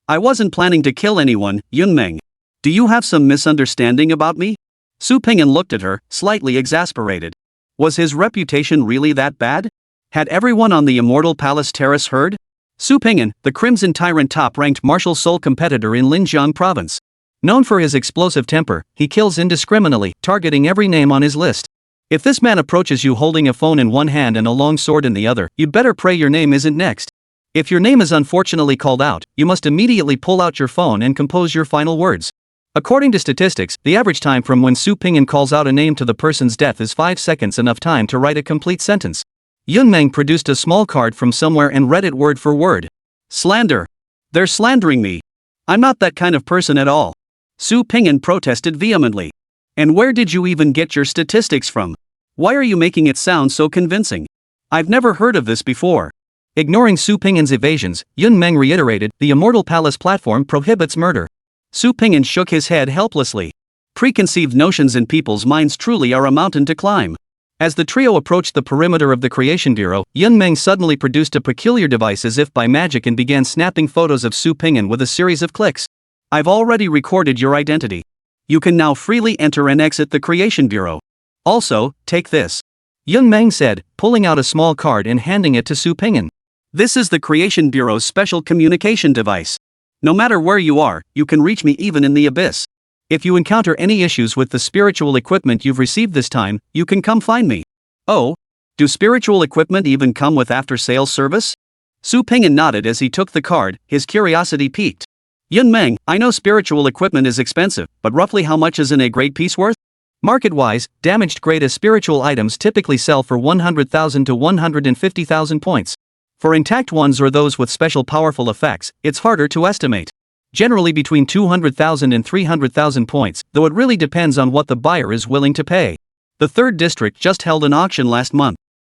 "I wasn't planning to kill anyone, Yunmeng. Do you have some misunderstanding about me?" Su Ping'an looked at her, slightly exasperated. Was his reputation really that bad? Had everyone on the Immortal Palace Terrace heard? Su Ping'an, the Crimson Tyrant top-ranked martial soul competitor in Linjiang Province. Known for his explosive temper, he kills indiscriminately, targeting every name on his list. If this man approaches you holding a phone in one hand and a long sword in the other, you'd better pray your name isn't next. If your name is unfortunately called out, you must immediately pull out your phone and compose your final words. According to statistics, the average time from when Su Pingyan calls out a name to the person's death is 5 seconds, enough time to write a complete sentence. Yun Meng produced a small card from somewhere and read it word for word. Slander. They're slandering me. I'm not that kind of person at all. Su Pingyan protested vehemently. And where did you even get your statistics from? Why are you making it sound so convincing? I've never heard of this before. Ignoring Su Pingyan's evasions, Yun Meng reiterated, the Immortal Palace platform prohibits murder. Su Pingyan shook his head helplessly. Preconceived notions in people's minds truly are a mountain to climb. As the trio approached the perimeter of the Creation Bureau, Yun Meng suddenly produced a peculiar device as if by magic and began snapping photos of Su Pingyan with a series of clicks. I've already recorded your identity. You can now freely enter and exit the Creation Bureau. Also, take this. Yun Meng said, pulling out a small card and handing it to Su Pingyan. This is the Creation Bureau's special communication device. No matter where you are, you can reach me even in the abyss. If you encounter any issues with the spiritual equipment you've received this time, you can come find me. Oh? Do spiritual equipment even come with after-sales service? Su Pingyan nodded as he took the card, his curiosity piqued. Yun Meng, I know spiritual equipment is expensive, but roughly how much is an A-grade piece worth? Market-wise, damaged grade as spiritual items typically sell for 100,000 to 150,000 points. For intact ones or those with special powerful effects, it's harder to estimate. Generally between 200,000 and 300,000 points, though it really depends on what the buyer is willing to pay. The 3rd District just held an auction last month.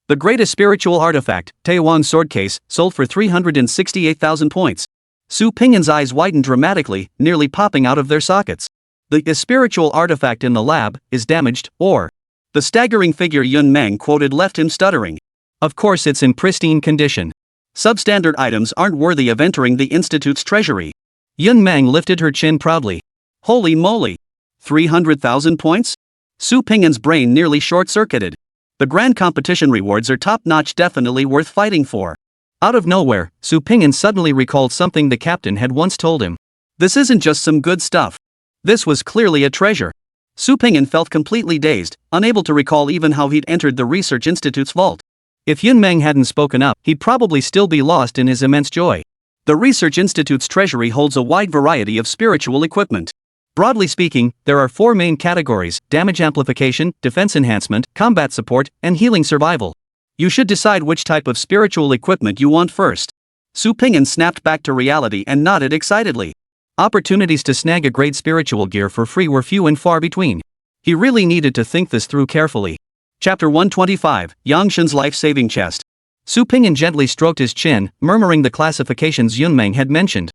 The greatest spiritual artifact, Taiwan sword case, sold for 368,000 points. Su Pingyan's eyes widened dramatically, nearly popping out of their sockets. The spiritual artifact in the lab is damaged, or? The staggering figure Yun Meng quoted left him stuttering. Of course it's in pristine condition. Substandard items aren't worthy of entering the Institute's treasury. Yun Meng lifted her chin proudly. Holy moly! 300,000 points? Su Pingyan's brain nearly short-circuited. The grand competition rewards are top-notch, definitely worth fighting for. Out of nowhere, Su Pingyan suddenly recalled something the captain had once told him. This isn't just some good stuff. This was clearly a treasure. Su Pingyan felt completely dazed, unable to recall even how he'd entered the Research Institute's vault. If Yun Meng hadn't spoken up, he'd probably still be lost in his immense joy. The Research Institute's treasury holds a wide variety of spiritual equipment. Broadly speaking, there are 4 main categories: damage amplification, defense enhancement, combat support, and healing survival. You should decide which type of spiritual equipment you want first. Su Pingyan snapped back to reality and nodded excitedly. Opportunities to snag a great spiritual gear for free were few and far between. He really needed to think this through carefully. Chapter 125, Yangshan's Life-Saving Chest. Su Pingyan gently stroked his chin, murmuring the classifications Yun Meng had mentioned.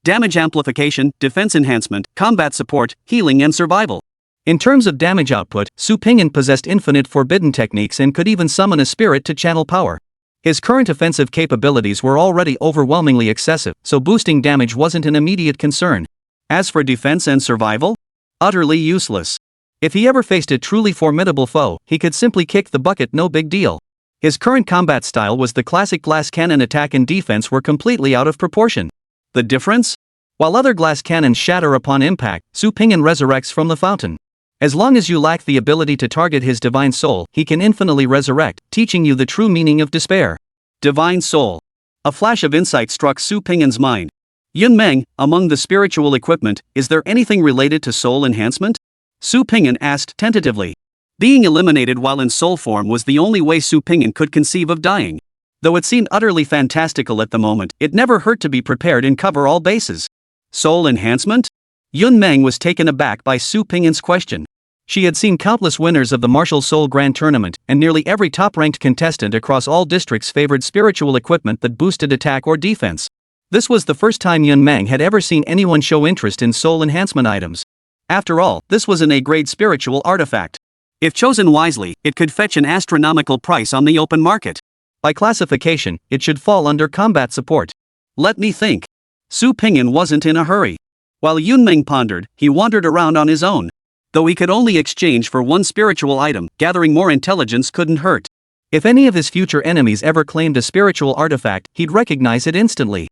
Damage amplification, defense enhancement, combat support, healing and survival. In terms of damage output, Su Pingyan possessed infinite forbidden techniques and could even summon a spirit to channel power. His current offensive capabilities were already overwhelmingly excessive, so boosting damage wasn't an immediate concern. As for defense and survival? Utterly useless. If he ever faced a truly formidable foe, he could simply kick the bucket, no big deal. His current combat style was the classic glass cannon. Attack and defense were completely out of proportion. The difference? While other glass cannons shatter upon impact, Su Pingyan resurrects from the fountain. As long as you lack the ability to target his divine soul, he can infinitely resurrect, teaching you the true meaning of despair. Divine soul. A flash of insight struck Su Pingyan's mind. Yun Meng, among the spiritual equipment, is there anything related to soul enhancement? Su Pingyan asked tentatively. Being eliminated while in soul form was the only way Su Pingyan could conceive of dying. Though it seemed utterly fantastical at the moment, it never hurt to be prepared and cover all bases. Soul enhancement? Yun Meng was taken aback by Su Pingyan's question. She had seen countless winners of the Martial Soul Grand Tournament, and nearly every top-ranked contestant across all districts favored spiritual equipment that boosted attack or defense. This was the first time Yun Meng had ever seen anyone show interest in soul enhancement items. After all, this was an A-grade spiritual artifact. If chosen wisely, it could fetch an astronomical price on the open market. By classification, it should fall under combat support. Let me think. Su Pingyan wasn't in a hurry. While Yun Meng pondered, he wandered around on his own. Though he could only exchange for one spiritual item, gathering more intelligence couldn't hurt. If any of his future enemies ever claimed a spiritual artifact, he'd recognize it instantly.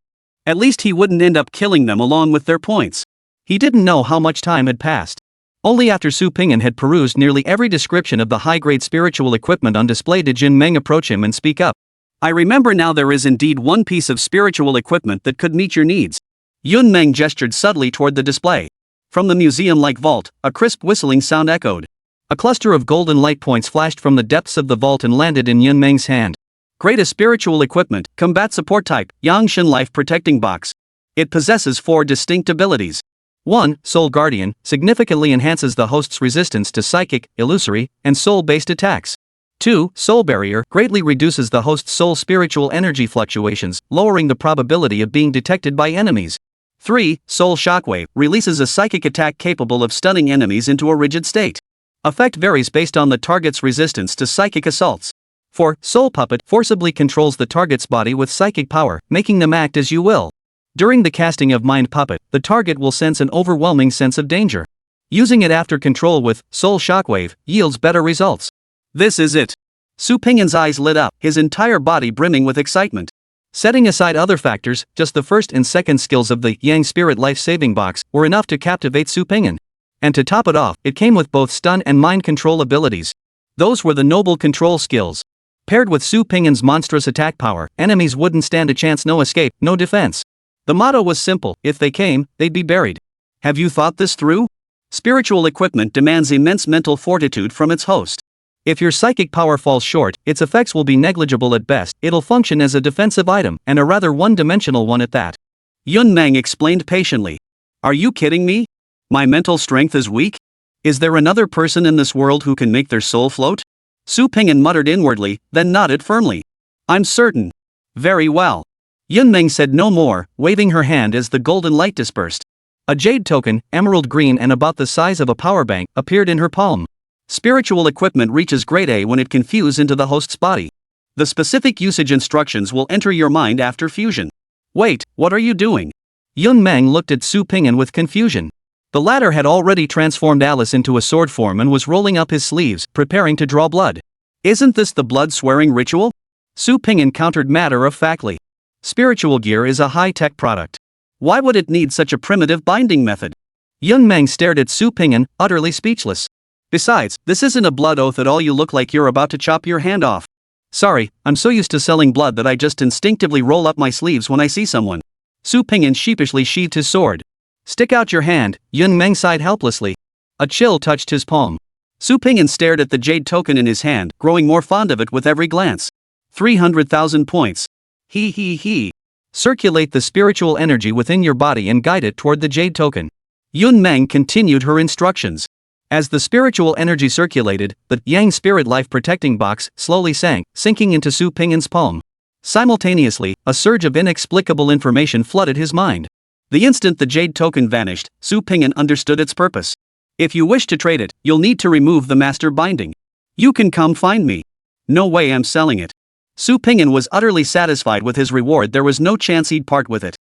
At least he wouldn't end up killing them along with their points. He didn't know how much time had passed. Only after Su Ping'an had perused nearly every description of the high-grade spiritual equipment on display did Jin Meng approach him and speak up. I remember now, there is indeed one piece of spiritual equipment that could meet your needs. Yun Meng gestured subtly toward the display. From the museum-like vault, a crisp whistling sound echoed. A cluster of golden light points flashed from the depths of the vault and landed in Yun Meng's hand. Greatest spiritual equipment, combat support type, Yangshan Life Protecting Box. It possesses 4 distinct abilities. 1. Soul Guardian, significantly enhances the host's resistance to psychic, illusory, and soul-based attacks. 2. Soul Barrier, greatly reduces the host's soul spiritual energy fluctuations, lowering the probability of being detected by enemies. 3. Soul Shockwave, releases a psychic attack capable of stunning enemies into a rigid state. Effect varies based on the target's resistance to psychic assaults. 4. Soul Puppet, forcibly controls the target's body with psychic power, making them act as you will. During the casting of Mind Puppet, the target will sense an overwhelming sense of danger. Using it after control with Soul Shockwave yields better results. This is it. Su Ping'an's eyes lit up, his entire body brimming with excitement. Setting aside other factors, just the first and second skills of the Yang Spirit Life Saving Box were enough to captivate Su Ping'an. And to top it off, it came with both stun and mind control abilities. Those were the noble control skills. Paired with Su Ping'an's monstrous attack power, enemies wouldn't stand a chance. No escape, no defense. The motto was simple: if they came, they'd be buried. Have you thought this through? Spiritual equipment demands immense mental fortitude from its host. If your psychic power falls short, its effects will be negligible at best. It'll function as a defensive item, and a rather one-dimensional one at that. Yun Meng explained patiently. Are you kidding me? My mental strength is weak? Is there another person in this world who can make their soul float? Su Ping'an muttered inwardly, then nodded firmly. I'm certain. Very well. Yun Meng said no more, waving her hand as the golden light dispersed. A jade token, emerald green and about the size of a power bank, appeared in her palm. Spiritual equipment reaches grade A when it can fuse into the host's body. The specific usage instructions will enter your mind after fusion. Wait, what are you doing? Yun Meng looked at Su Ping'an with confusion. The latter had already transformed Alice into a sword form and was rolling up his sleeves, preparing to draw blood. Isn't this the blood-swearing ritual? Su Ping'an countered matter-of-factly. Spiritual gear is a high-tech product. Why would it need such a primitive binding method? Yun Meng stared at Su Ping'an, utterly speechless. Besides, this isn't a blood oath at all. You look like you're about to chop your hand off. Sorry, I'm so used to selling blood that I just instinctively roll up my sleeves when I see someone. Su Ping'an sheepishly sheathed his sword. Stick out your hand, Yun Meng sighed helplessly. A chill touched his palm. Su Ping'an stared at the jade token in his hand, growing more fond of it with every glance. 300,000 points. He. Circulate the spiritual energy within your body and guide it toward the jade token. Yun Meng continued her instructions. As the spiritual energy circulated, the Yang Spirit Life Protecting Box slowly sank, sinking into Su Ping'an's palm. Simultaneously, a surge of inexplicable information flooded his mind. The instant the jade token vanished, Su Ping'an understood its purpose. If you wish to trade it, you'll need to remove the master binding. You can come find me. No way I'm selling it. Su Ping'an was utterly satisfied with his reward. There was no chance he'd part with it.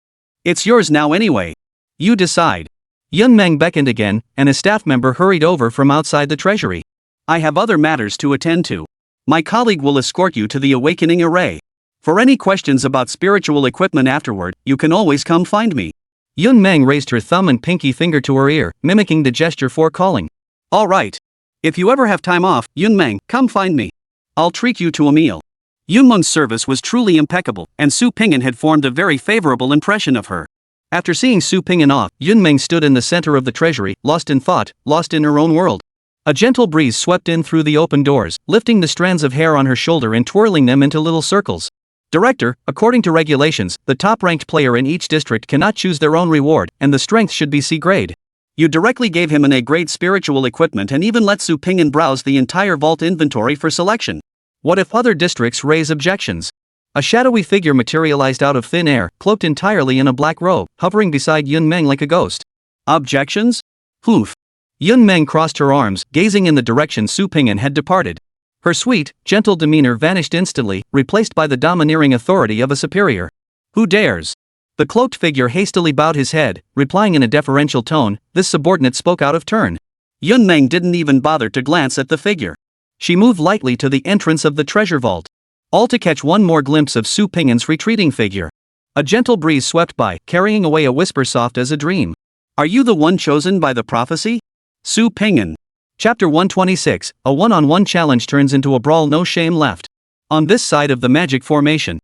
It's yours now anyway. You decide. Yun Meng beckoned again, and a staff member hurried over from outside the treasury. I have other matters to attend to. My colleague will escort you to the awakening array. For any questions about spiritual equipment afterward, you can always come find me. Yun Meng raised her thumb and pinky finger to her ear, mimicking the gesture for calling. All right. If you ever have time off, Yun Meng, come find me. I'll treat you to a meal. Yun Meng's service was truly impeccable, and Su Ping'an had formed a very favorable impression of her. After seeing Su Ping'an off, Yun Meng stood in the center of the treasury, lost in thought, lost in her own world. A gentle breeze swept in through the open doors, lifting the strands of hair on her shoulder and twirling them into little circles. Director, according to regulations, the top-ranked player in each district cannot choose their own reward, and the strength should be C grade. You directly gave him an A-grade spiritual equipment and even let Su Ping'an browse the entire vault inventory for selection. What if other districts raise objections? A shadowy figure materialized out of thin air, cloaked entirely in a black robe, hovering beside Yun Meng like a ghost. Objections? Hoof. Yun Meng crossed her arms, gazing in the direction Su Ping'an had departed. Her sweet, gentle demeanor vanished instantly, replaced by the domineering authority of a superior. Who dares? The cloaked figure hastily bowed his head, replying in a deferential tone. This subordinate spoke out of turn. Yun Meng didn't even bother to glance at the figure. She moved lightly to the entrance of the treasure vault, all to catch one more glimpse of Su Ping'an's retreating figure. A gentle breeze swept by, carrying away a whisper soft as a dream. Are you the one chosen by the prophecy? Su Ping'an. Chapter 126, a one-on-one challenge turns into a brawl, no shame left. On this side of the magic formation,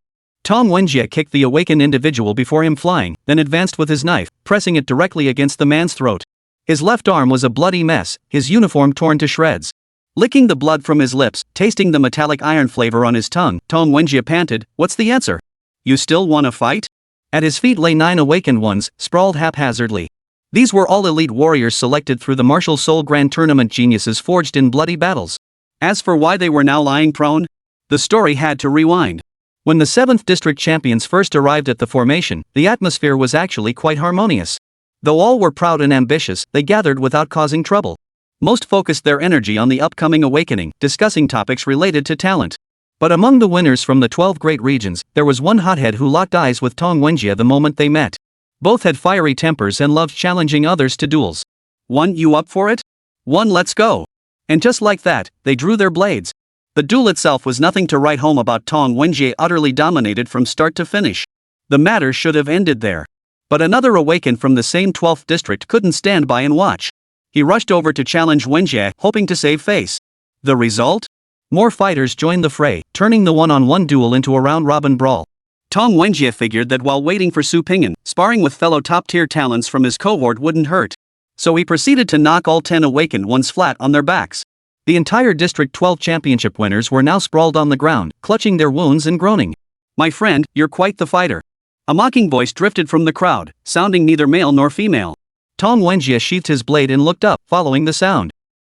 Tong Wenjie kicked the awakened individual before him flying, then advanced with his knife, pressing it directly against the man's throat. His left arm was a bloody mess, his uniform torn to shreds. Licking the blood from his lips, tasting the metallic iron flavor on his tongue, Tong Wenjie panted, "What's the answer? You still wanna fight?" At his feet lay 9 awakened ones, sprawled haphazardly. These were all elite warriors selected through the Martial Soul Grand Tournament, geniuses forged in bloody battles. As for why they were now lying prone, the story had to rewind. When the 7th District champions first arrived at the formation, the atmosphere was actually quite harmonious. Though all were proud and ambitious, they gathered without causing trouble. Most focused their energy on the upcoming awakening, discussing topics related to talent. But among the winners from the 12 great regions, there was one hothead who locked eyes with Tong Wenjie the moment they met. Both had fiery tempers and loved challenging others to duels. "One, you up for it? One, let's go." And just like that, they drew their blades. The duel itself was nothing to write home about. Tong Wenjie utterly dominated from start to finish. The matter should have ended there. But another awakened from the same 12th district couldn't stand by and watch. He rushed over to challenge Wenjie, hoping to save face. The result? More fighters joined the fray, turning the one-on-one duel into a round-robin brawl. Tong Wenjie figured that while waiting for Su Ping'an, sparring with fellow top-tier talents from his cohort wouldn't hurt. So he proceeded to knock all 10 awakened ones flat on their backs. The entire District 12 championship winners were now sprawled on the ground, clutching their wounds and groaning. "My friend, you're quite the fighter." A mocking voice drifted from the crowd, sounding neither male nor female. Tong Wenjie sheathed his blade and looked up, following the sound.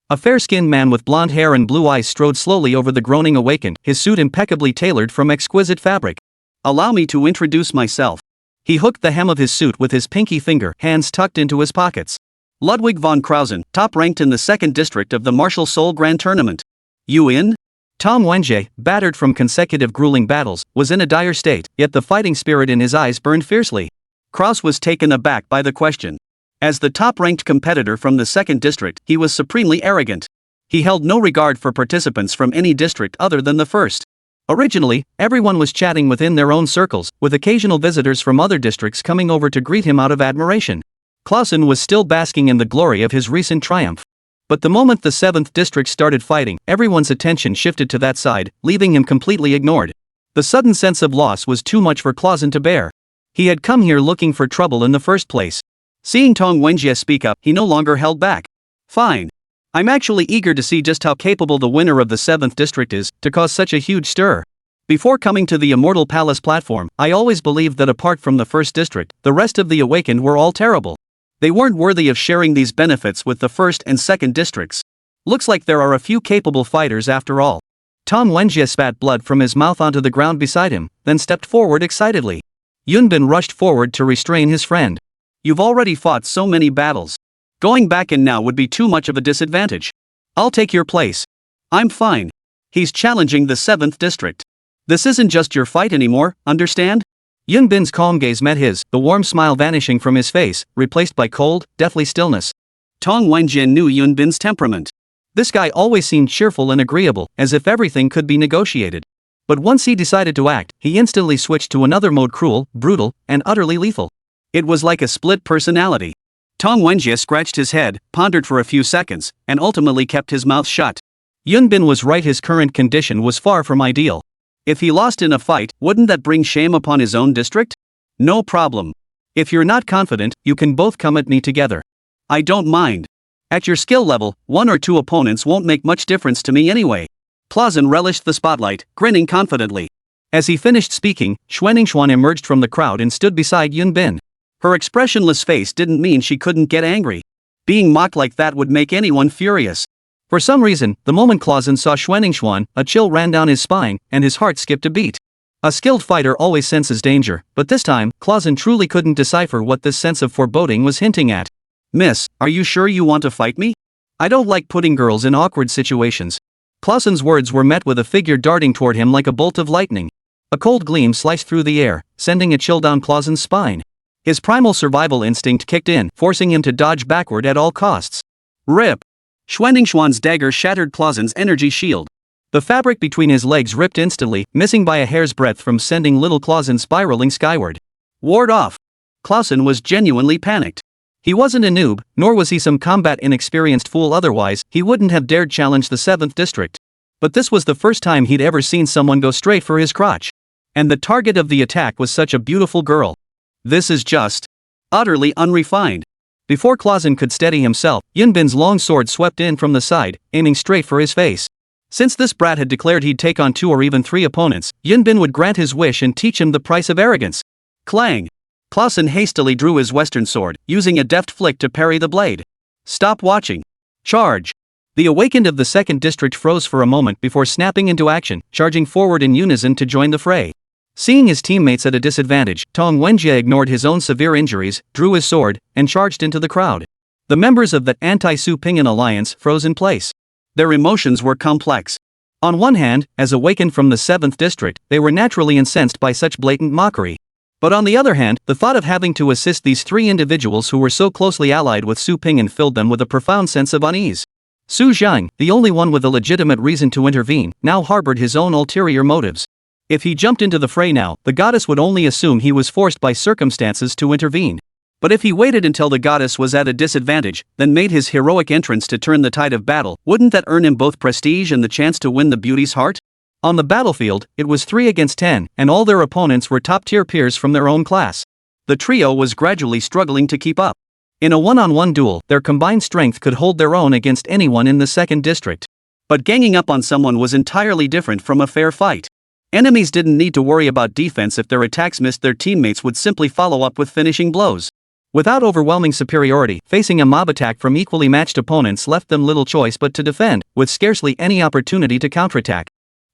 A fair-skinned man with blonde hair and blue eyes strode slowly over the groaning awakened, his suit impeccably tailored from exquisite fabric. "Allow me to introduce myself." He hooked the hem of his suit with his pinky finger, hands tucked into his pockets. "Ludwig von Krausen, top-ranked in the 2nd District of the Martial Soul Grand Tournament. You in?" Tong Wenjie, battered from consecutive grueling battles, was in a dire state, yet the fighting spirit in his eyes burned fiercely. Kraus was taken aback by the question. As the top-ranked competitor from the 2nd District, he was supremely arrogant. He held no regard for participants from any district other than the 1st. Originally, everyone was chatting within their own circles, with occasional visitors from other districts coming over to greet him out of admiration. Clausen was still basking in the glory of his recent triumph. But the moment the 7th District started fighting, everyone's attention shifted to that side, leaving him completely ignored. The sudden sense of loss was too much for Clausen to bear. He had come here looking for trouble in the first place. Seeing Tong Wenjie speak up, he no longer held back. "Fine. I'm actually eager to see just how capable the winner of the 7th District is, to cause such a huge stir. Before coming to the Immortal Palace platform, I always believed that apart from the 1st District, the rest of the awakened were all terrible. They weren't worthy of sharing these benefits with the 1st and 2nd Districts. Looks like there are a few capable fighters after all." Tong Wenjie spat blood from his mouth onto the ground beside him, then stepped forward excitedly. Yunbin rushed forward to restrain his friend. "You've already fought so many battles. Going back in now would be too much of a disadvantage. I'll take your place." "I'm fine." He's challenging the 7th District. "This isn't just your fight anymore, understand?" Yunbin's calm gaze met his, the warm smile vanishing from his face, replaced by cold, deathly stillness. Tong Wenjie knew Yunbin's temperament. This guy always seemed cheerful and agreeable, as if everything could be negotiated. But once he decided to act, he instantly switched to another mode: cruel, brutal, and utterly lethal. It was like a split personality. Tong Wenjie scratched his head, pondered for a few seconds, and ultimately kept his mouth shut. Yunbin was right, his current condition was far from ideal. If he lost in a fight, wouldn't that bring shame upon his own district? "No problem. If you're not confident, you can both come at me together. I don't mind. At your skill level, 1 or 2 opponents won't make much difference to me anyway." Clausen relished the spotlight, grinning confidently. As he finished speaking, Xuanningshuan emerged from the crowd and stood beside Yunbin. Her expressionless face didn't mean she couldn't get angry. Being mocked like that would make anyone furious. For some reason, the moment Clausen saw Xuanningshuan, a chill ran down his spine, and his heart skipped a beat. A skilled fighter always senses danger, but this time, Clausen truly couldn't decipher what this sense of foreboding was hinting at. "Miss, are you sure you want to fight me? I don't like putting girls in awkward situations." Clausen's words were met with a figure darting toward him like a bolt of lightning. A cold gleam sliced through the air, sending a chill down Clausen's spine. His primal survival instinct kicked in, forcing him to dodge backward at all costs. Rip! Xuanningshuan's dagger shattered Clausen's energy shield. The fabric between his legs ripped instantly, missing by a hair's breadth from sending little Clausen spiraling skyward. "Ward off!" Clausen was genuinely panicked. He wasn't a noob, nor was he some combat inexperienced fool, otherwise he wouldn't have dared challenge the 7th district. But this was the first time he'd ever seen someone go straight for his crotch. And the target of the attack was such a beautiful girl. This is just utterly unrefined. Before Clausen could steady himself, Yunbin's long sword swept in from the side, aiming straight for his face. Since this brat had declared he'd take on 2 or even 3 opponents, Yunbin would grant his wish and teach him the price of arrogance. Clang! Clausen hastily drew his western sword, using a deft flick to parry the blade. Stop watching. Charge! The awakened of the 2nd district froze for a moment before snapping into action, charging forward in unison to join the fray. Seeing his teammates at a disadvantage, Tong Wenjie ignored his own severe injuries, drew his sword, and charged into the crowd. The members of the anti-Su Ping'an alliance froze in place. Their emotions were complex. On one hand, as awakened from the 7th district, they were naturally incensed by such blatant mockery. But on the other hand, the thought of having to assist these 3 individuals who were so closely allied with Su Ping'an filled them with a profound sense of unease. Su Zhang, the only one with a legitimate reason to intervene, now harbored his own ulterior motives. If he jumped into the fray now, the goddess would only assume he was forced by circumstances to intervene. But if he waited until the goddess was at a disadvantage, then made his heroic entrance to turn the tide of battle, wouldn't that earn him both prestige and the chance to win the beauty's heart? On the battlefield, it was 3 against 10, and all their opponents were top-tier peers from their own class. The trio was gradually struggling to keep up. In a one-on-one duel, their combined strength could hold their own against anyone in the 2nd district. But ganging up on someone was entirely different from a fair fight. Enemies didn't need to worry about defense. If their attacks missed, their teammates would simply follow up with finishing blows. Without overwhelming superiority, facing a mob attack from equally matched opponents left them little choice but to defend, with scarcely any opportunity to counterattack.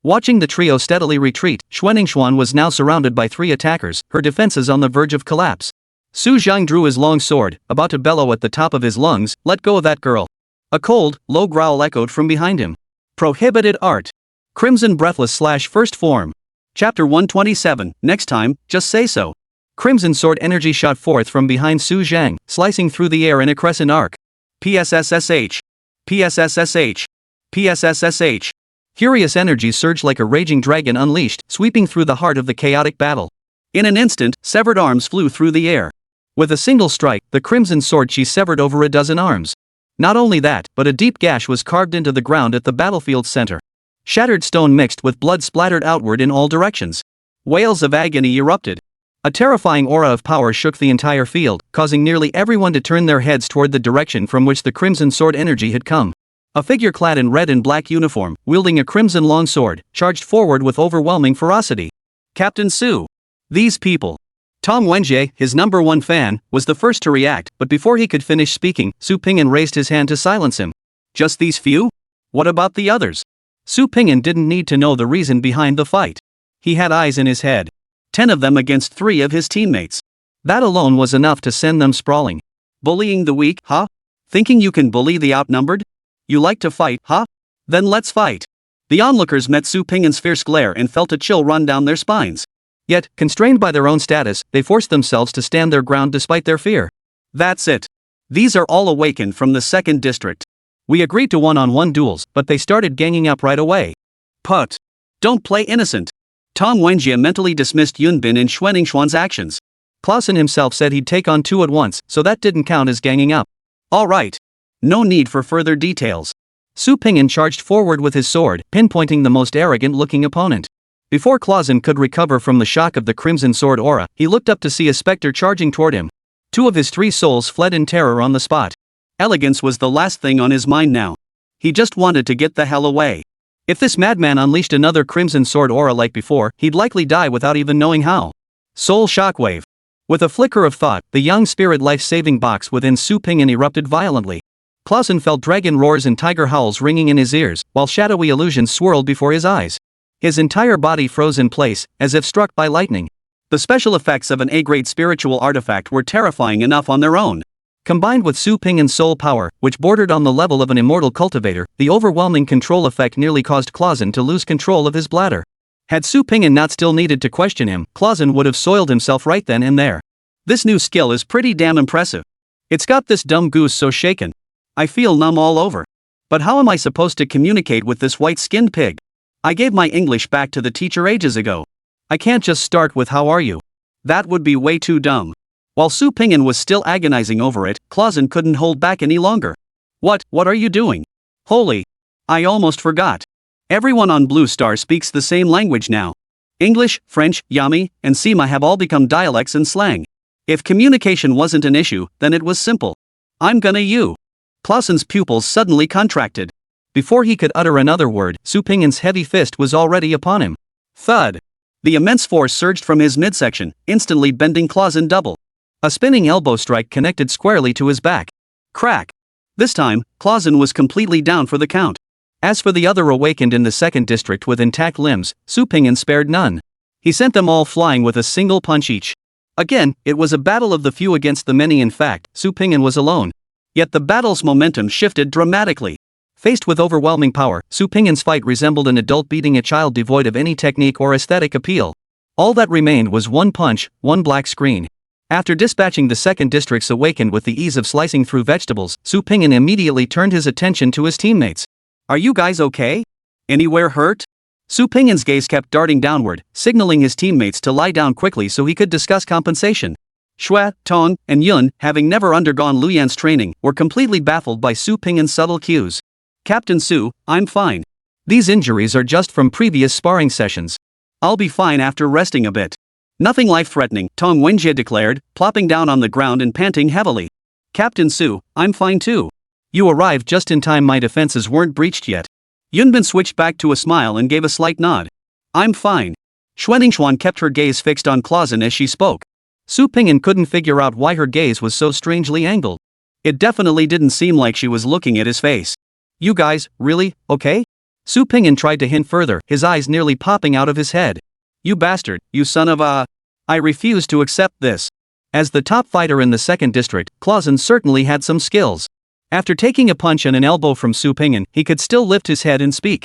Watching the trio steadily retreat, Xuanningsuan was now surrounded by 3 attackers, her defenses on the verge of collapse. Su Zhang drew his long sword, about to bellow at the top of his lungs, "Let go of that girl." A cold, low growl echoed from behind him. Prohibited art. Crimson Breathless / First Form. Chapter 127, next time, just say so. Crimson sword energy shot forth from behind Su Zhang, slicing through the air in a crescent arc. PSSSH. PSSSH. PSSSH. Furious energy surged like a raging dragon unleashed, sweeping through the heart of the chaotic battle. In an instant, severed arms flew through the air. With a single strike, the crimson sword she severed over a dozen arms. Not only that, but a deep gash was carved into the ground at the battlefield's center. Shattered stone mixed with blood splattered outward in all directions. Wails of agony erupted. A terrifying aura of power shook the entire field, causing nearly everyone to turn their heads toward the direction from which the crimson sword energy had come. A figure clad in red and black uniform, wielding a crimson longsword, charged forward with overwhelming ferocity. Captain Su. These people. Tong Wenjie, his #1 fan, was the first to react, but before he could finish speaking, Su Ping'an raised his hand to silence him. Just these few? What about the others? Su Ping'an didn't need to know the reason behind the fight. He had eyes in his head. 10 of them against 3 of his teammates. That alone was enough to send them sprawling. Bullying the weak, huh? Thinking you can bully the outnumbered? You like to fight, huh? Then let's fight. The onlookers met Su Ping'an's fierce glare and felt a chill run down their spines. Yet, constrained by their own status, they forced themselves to stand their ground despite their fear. That's it. These are all awakened from the 2nd district. We agreed to one-on-one duels, but they started ganging up right away. Put. Don't play innocent. Tong Wenjie mentally dismissed Yunbin and Xuanningsuan's actions. Clausen himself said he'd take on 2 at once, so that didn't count as ganging up. All right. No need for further details. Su Ping'an charged forward with his sword, pinpointing the most arrogant-looking opponent. Before Clausen could recover from the shock of the crimson sword aura, he looked up to see a specter charging toward him. 2 of his 3 souls fled in terror on the spot. Elegance was the last thing on his mind now. He just wanted to get the hell away. If this madman unleashed another crimson sword aura like before, he'd likely die without even knowing how. Soul shockwave. With a flicker of thought, the young spirit life-saving box within Su Ping'an erupted violently. Clausen felt dragon roars and tiger howls ringing in his ears, while shadowy illusions swirled before his eyes. His entire body froze in place, as if struck by lightning. The special effects of an A-grade spiritual artifact were terrifying enough on their own. Combined with Su Ping'an's soul power, which bordered on the level of an immortal cultivator, the overwhelming control effect nearly caused Clausen to lose control of his bladder. Had Su Ping'an not still needed to question him, Clausen would have soiled himself right then and there. This new skill is pretty damn impressive. It's got this dumb goose so shaken. I feel numb all over. But how am I supposed to communicate with this white-skinned pig? I gave my English back to the teacher ages ago. I can't just start with "how are you?" That would be way too dumb. While Su Ping'an was still agonizing over it, Clausen couldn't hold back any longer. What are you doing? Holy! I almost forgot. Everyone on Blue Star speaks the same language now. English, French, Yami, and Sima have all become dialects and slang. If communication wasn't an issue, then it was simple. I'm gonna you. Clausen's pupils suddenly contracted. Before he could utter another word, Su Ping'an's heavy fist was already upon him. Thud! The immense force surged from his midsection, instantly bending Clausen double. A spinning elbow strike connected squarely to his back. Crack! This time, Clausen was completely down for the count. As for the other awakened in the second district with intact limbs, Su Ping'an spared none. He sent them all flying with a single punch each. Again, it was a battle of the few against the many. In fact, Su Ping'an was alone. Yet the battle's momentum shifted dramatically. Faced with overwhelming power, Su Ping'an's fight resembled an adult beating a child devoid of any technique or aesthetic appeal. All that remained was one punch, one black screen. After dispatching the second district's awakened with the ease of slicing through vegetables, Su Ping'an immediately turned his attention to his teammates. Are you guys okay? Anywhere hurt? Su Ping'an's gaze kept darting downward, signaling his teammates to lie down quickly so he could discuss compensation. Shui, Tong, and Yun, having never undergone Luyan's training, were completely baffled by Su Ping'an's subtle cues. Captain Su, I'm fine. These injuries are just from previous sparring sessions. I'll be fine after resting a bit. Nothing life-threatening, Tong Wenjie declared, plopping down on the ground and panting heavily. Captain Su, I'm fine too. You arrived just in time. My defenses weren't breached yet. Yunbin switched back to a smile and gave a slight nod. I'm fine. Xuanningshuan kept her gaze fixed on Clausen as she spoke. Su Ping'an couldn't figure out why her gaze was so strangely angled. It definitely didn't seem like she was looking at his face. You guys, really, okay? Su Ping'an tried to hint further, his eyes nearly popping out of his head. You bastard, you son of a... I refuse to accept this. As the top fighter in the second district, Clausen certainly had some skills. After taking a punch and an elbow from Su Ping'an, he could still lift his head and speak.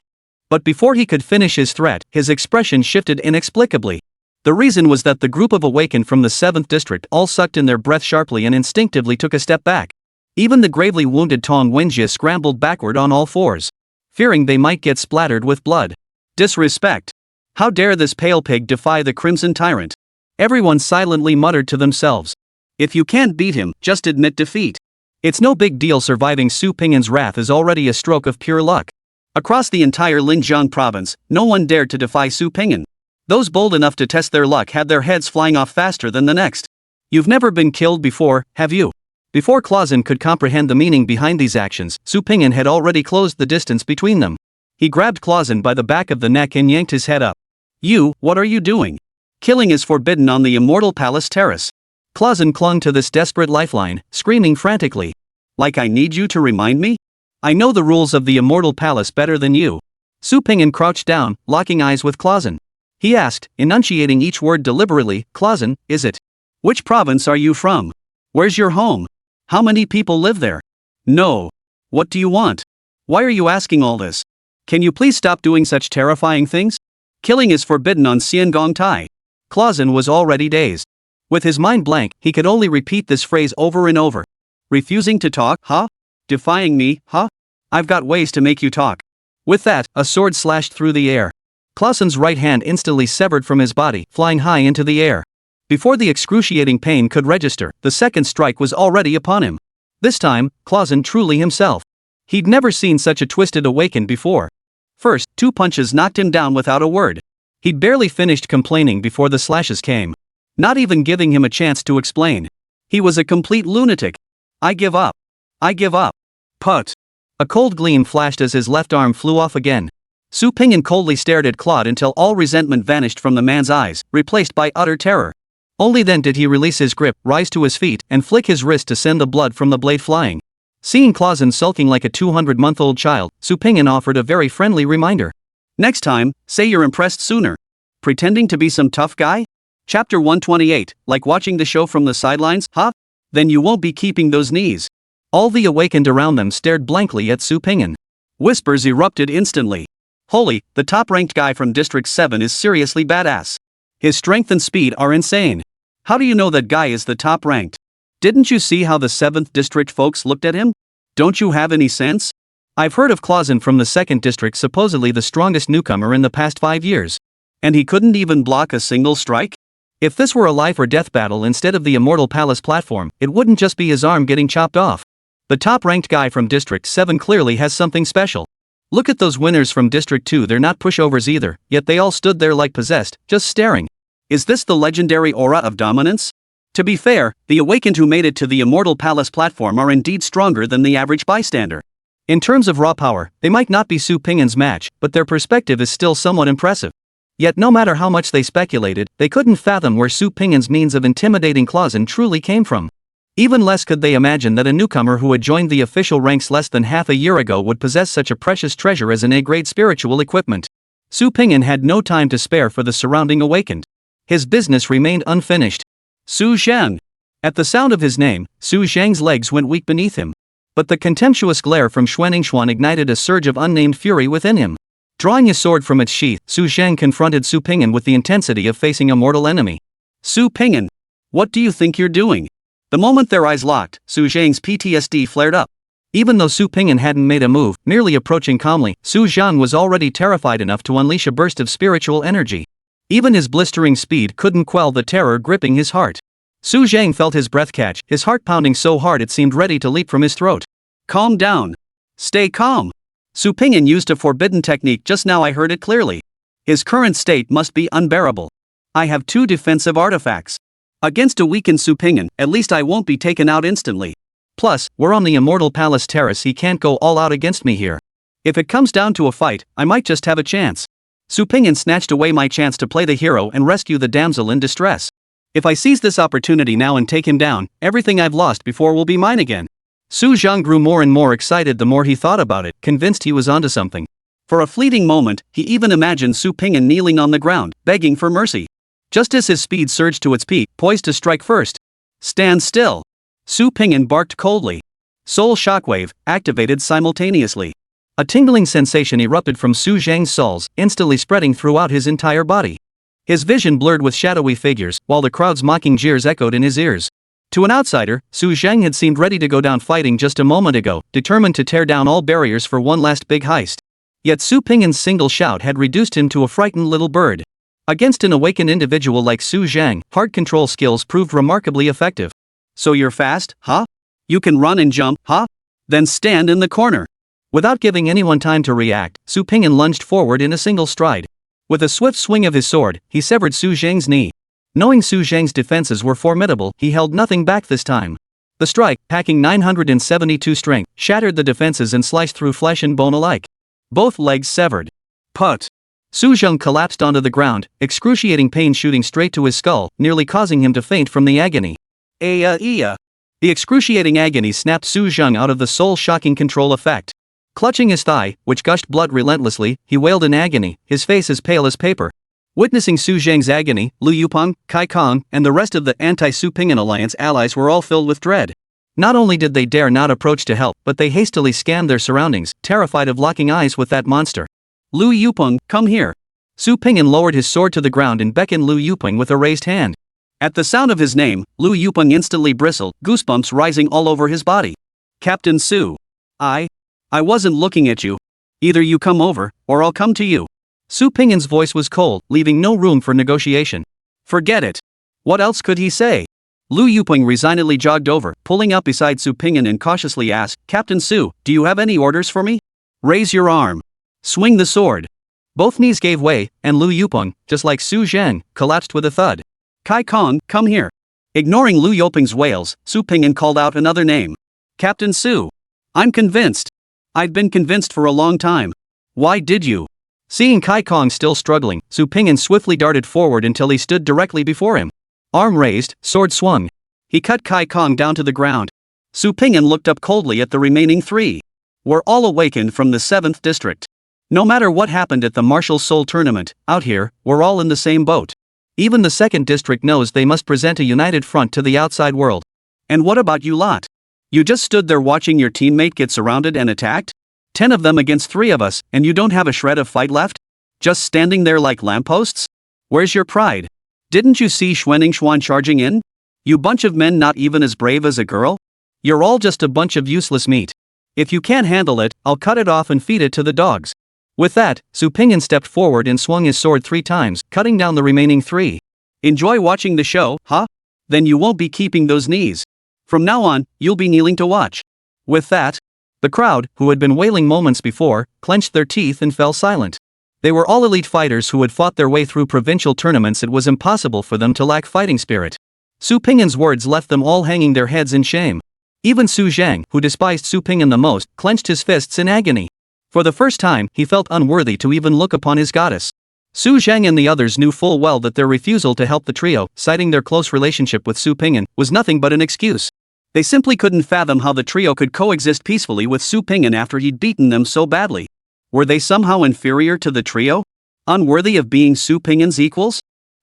But before he could finish his threat, his expression shifted inexplicably. The reason was that the group of awakened from the 7th district all sucked in their breath sharply and instinctively took a step back. Even the gravely wounded Tong Wenjie scrambled backward on all fours, fearing they might get splattered with blood. Disrespect! How dare this pale pig defy the Crimson Tyrant? Everyone silently muttered to themselves. If you can't beat him, just admit defeat. It's no big deal. Surviving Su Ping'an's wrath is already a stroke of pure luck. Across the entire Linjiang province, no one dared to defy Su Ping'an. Those bold enough to test their luck had their heads flying off faster than the next. You've never been killed before, have you? Before Clausen could comprehend the meaning behind these actions, Su Ping'an had already closed the distance between them. He grabbed Clausen by the back of the neck and yanked his head up. You, what are you doing? Killing is forbidden on the Immortal Palace Terrace. Clausen clung to this desperate lifeline, screaming frantically. Like I need you to remind me? I know the rules of the Immortal Palace better than you. Su Ping'an crouched down, locking eyes with Clausen. He asked, enunciating each word deliberately, Clausen, is it? Which province are you from? Where's your home? How many people live there? No. What do you want? Why are you asking all this? Can you please stop doing such terrifying things? Killing is forbidden on Xiangong Tai. Clausen was already dazed. With his mind blank, he could only repeat this phrase over and over. Refusing to talk, huh? Defying me, huh? I've got ways to make you talk. With that, a sword slashed through the air. Clausen's right hand instantly severed from his body, flying high into the air. Before the excruciating pain could register, the second strike was already upon him. This time, Clausen truly himself. He'd never seen such a twisted awakened before. First, 2 punches knocked him down without a word. He'd barely finished complaining before the slashes came, not even giving him a chance to explain. He was a complete lunatic. I give up. I give up. Put. A cold gleam flashed as his left arm flew off again. Su Ping'an coldly stared at Claude until all resentment vanished from the man's eyes, replaced by utter terror. Only then did he release his grip, rise to his feet, and flick his wrist to send the blood from the blade flying. Seeing Clausen sulking like a 200-month-old child, Su Ping'an offered a very friendly reminder. Next time, say you're impressed sooner. Pretending to be some tough guy? Chapter 128, like watching the show from the sidelines, huh? Then you won't be keeping those knees. All the awakened around them stared blankly at Su Ping'an. Whispers erupted instantly. Holy, the top-ranked guy from District 7 is seriously badass. His strength and speed are insane. How do you know that guy is the top-ranked? Didn't you see how the 7th district folks looked at him? Don't you have any sense? I've heard of Clausen from the 2nd district, supposedly the strongest newcomer in the past 5 years. And he couldn't even block a single strike? If this were a life or death battle instead of the Immortal Palace platform, it wouldn't just be his arm getting chopped off. The top-ranked guy from District 7 clearly has something special. Look at those winners from District 2, they're not pushovers either, yet they all stood there like possessed, just staring. Is this the legendary aura of dominance? To be fair, the awakened who made it to the Immortal Palace platform are indeed stronger than the average bystander. In terms of raw power, they might not be Su Ping'an's match, but their perspective is still somewhat impressive. Yet no matter how much they speculated, they couldn't fathom where Su Ping'an's means of intimidating Clausen truly came from. Even less could they imagine that a newcomer who had joined the official ranks less than half a year ago would possess such a precious treasure as an A-grade spiritual equipment. Su Ping'an had no time to spare for the surrounding awakened. His business remained unfinished. Su Zhang. At the sound of his name, Su Zhang's legs went weak beneath him. But the contemptuous glare from Xuanningsuan ignited a surge of unnamed fury within him. Drawing his sword from its sheath, Su Zhang confronted Su Ping'an with the intensity of facing a mortal enemy. Su Ping'an, what do you think you're doing? The moment their eyes locked, Su Zhang's PTSD flared up. Even though Su Ping'an hadn't made a move, merely approaching calmly, Su Zhang was already terrified enough to unleash a burst of spiritual energy. Even his blistering speed couldn't quell the terror gripping his heart. Su Zhang felt his breath catch, his heart pounding so hard it seemed ready to leap from his throat. Calm down. Stay calm. Su Ping'an used a forbidden technique just now, I heard it clearly. His current state must be unbearable. I have 2 defensive artifacts. Against a weakened Su Ping'an, at least I won't be taken out instantly. Plus, we're on the Immortal Palace terrace, he can't go all out against me here. If it comes down to a fight, I might just have a chance. Su Ping'an snatched away my chance to play the hero and rescue the damsel in distress. If I seize this opportunity now and take him down, everything I've lost before will be mine again. Su Zhang grew more and more excited the more he thought about it, convinced he was onto something. For a fleeting moment, he even imagined Su Ping'an kneeling on the ground, begging for mercy. Just as his speed surged to its peak, poised to strike first. Stand still. Su Ping'an barked coldly. Soul Shockwave, activated simultaneously. A tingling sensation erupted from Su Zhang's soles, instantly spreading throughout his entire body. His vision blurred with shadowy figures, while the crowd's mocking jeers echoed in his ears. To an outsider, Su Zhang had seemed ready to go down fighting just a moment ago, determined to tear down all barriers for one last big heist. Yet Su Ping'an's single shout had reduced him to a frightened little bird. Against an awakened individual like Su Zhang, hard control skills proved remarkably effective. So you're fast, huh? You can run and jump, huh? Then stand in the corner. Without giving anyone time to react, Su Ping'an lunged forward in a single stride. With a swift swing of his sword, he severed Su Zhang's knee. Knowing Su Zhang's defenses were formidable, he held nothing back this time. The strike, packing 972 strength, shattered the defenses and sliced through flesh and bone alike. Both legs severed. Put. Su Zhang collapsed onto the ground, excruciating pain shooting straight to his skull, nearly causing him to faint from the agony. The excruciating agony snapped Su Zhang out of the soul-shocking control effect. Clutching his thigh, which gushed blood relentlessly, he wailed in agony, his face as pale as paper. Witnessing Su Zhang's agony, Lu Yupeng, Kai Kong, and the rest of the anti-Su Ping'an alliance allies were all filled with dread. Not only did they dare not approach to help, but they hastily scanned their surroundings, terrified of locking eyes with that monster. Lu Yupeng, come here. Su Ping'an lowered his sword to the ground and beckoned Lu Yupeng with a raised hand. At the sound of his name, Lu Yupeng instantly bristled, goosebumps rising all over his body. Captain Su. I wasn't looking at you. Either you come over, or I'll come to you. Su Ping'an's voice was cold, leaving no room for negotiation. Forget it. What else could he say? Lu Yupeng resignedly jogged over, pulling up beside Su Ping'an and cautiously asked, Captain Su, do you have any orders for me? Raise your arm. Swing the sword. Both knees gave way, and Lu Yupeng, just like Su Zhang, collapsed with a thud. Kai Kong, come here. Ignoring Lu Yupeng's wails, Su Ping'an called out another name. Captain Su. I'm convinced. I'd been convinced for a long time. Why did you? Seeing Kai Kong still struggling, Su Ping'an swiftly darted forward until he stood directly before him. Arm raised, sword swung. He cut Kai Kong down to the ground. Su Ping'an looked up coldly at the remaining 3. We're all awakened from the 7th district. No matter what happened at the Martial Soul tournament, out here, we're all in the same boat. Even the 2nd district knows they must present a united front to the outside world. And what about you lot? You just stood there watching your teammate get surrounded and attacked? 10 of them against 3 of us, and you don't have a shred of fight left? Just standing there like lampposts? Where's your pride? Didn't you see Xuanningsuan charging in? You bunch of men not even as brave as a girl? You're all just a bunch of useless meat. If you can't handle it, I'll cut it off and feed it to the dogs. With that, Su Ping'an stepped forward and swung his sword 3 times, cutting down the remaining 3. Enjoy watching the show, huh? Then you won't be keeping those knees. From now on, you'll be kneeling to watch. With that, the crowd, who had been wailing moments before, clenched their teeth and fell silent. They were all elite fighters who had fought their way through provincial tournaments. It was impossible for them to lack fighting spirit. Su Ping'an's words left them all hanging their heads in shame. Even Su Zhang, who despised Su Ping'an the most, clenched his fists in agony. For the first time, he felt unworthy to even look upon his goddess. Su Zhang and the others knew full well that their refusal to help the trio, citing their close relationship with Su Ping'an, was nothing but an excuse. They simply couldn't fathom how the trio could coexist peacefully with Su Ping'an after he'd beaten them so badly. Were they somehow inferior to the trio? Unworthy of being Su Ping'an's equals?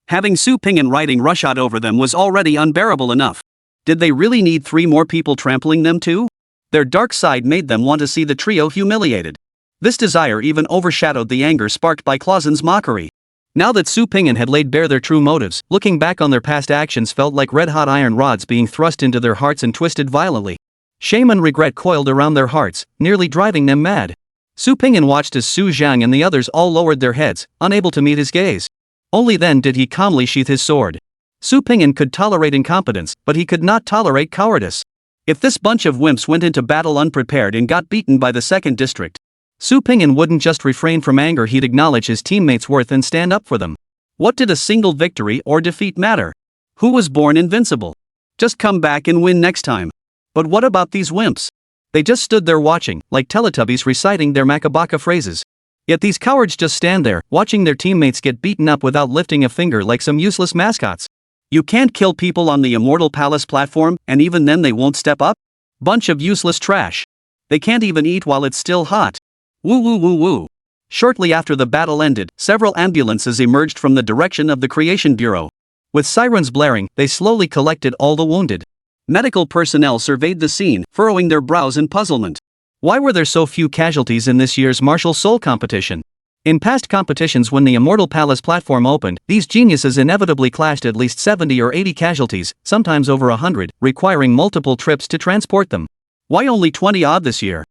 Having Su Ping'an riding roughshod over them was already unbearable enough. Did they really need 3 more people trampling them too? Their dark side made them want to see the trio humiliated. This desire even overshadowed the anger sparked by Clausen's mockery. Now that Su Ping'an had laid bare their true motives, looking back on their past actions felt like red-hot iron rods being thrust into their hearts and twisted violently. Shame and regret coiled around their hearts, nearly driving them mad. Su Ping'an watched as Su Zhang and the others all lowered their heads, unable to meet his gaze. Only then did he calmly sheath his sword. Su Ping'an could tolerate incompetence, but he could not tolerate cowardice. If this bunch of wimps went into battle unprepared and got beaten by the 2nd district, Su Ping'an wouldn't just refrain from anger, he'd acknowledge his teammates' worth and stand up for them. What did a single victory or defeat matter? Who was born invincible? Just come back and win next time. But what about these wimps? They just stood there watching, like Teletubbies reciting their Makabaka phrases. Yet these cowards just stand there, watching their teammates get beaten up without lifting a finger like some useless mascots. You can't kill people on the Immortal Palace platform, and even then they won't step up? Bunch of useless trash. They can't even eat while it's still hot. Woo woo woo woo. Shortly after the battle ended, several ambulances emerged from the direction of the Creation Bureau. With sirens blaring, they slowly collected all the wounded. Medical personnel surveyed the scene, furrowing their brows in puzzlement. Why were there so few casualties in this year's Martial Soul competition? In past competitions, when the Immortal Palace platform opened, these geniuses inevitably clashed at least 70 or 80 casualties, sometimes over 100, requiring multiple trips to transport them. Why only 20-odd this year?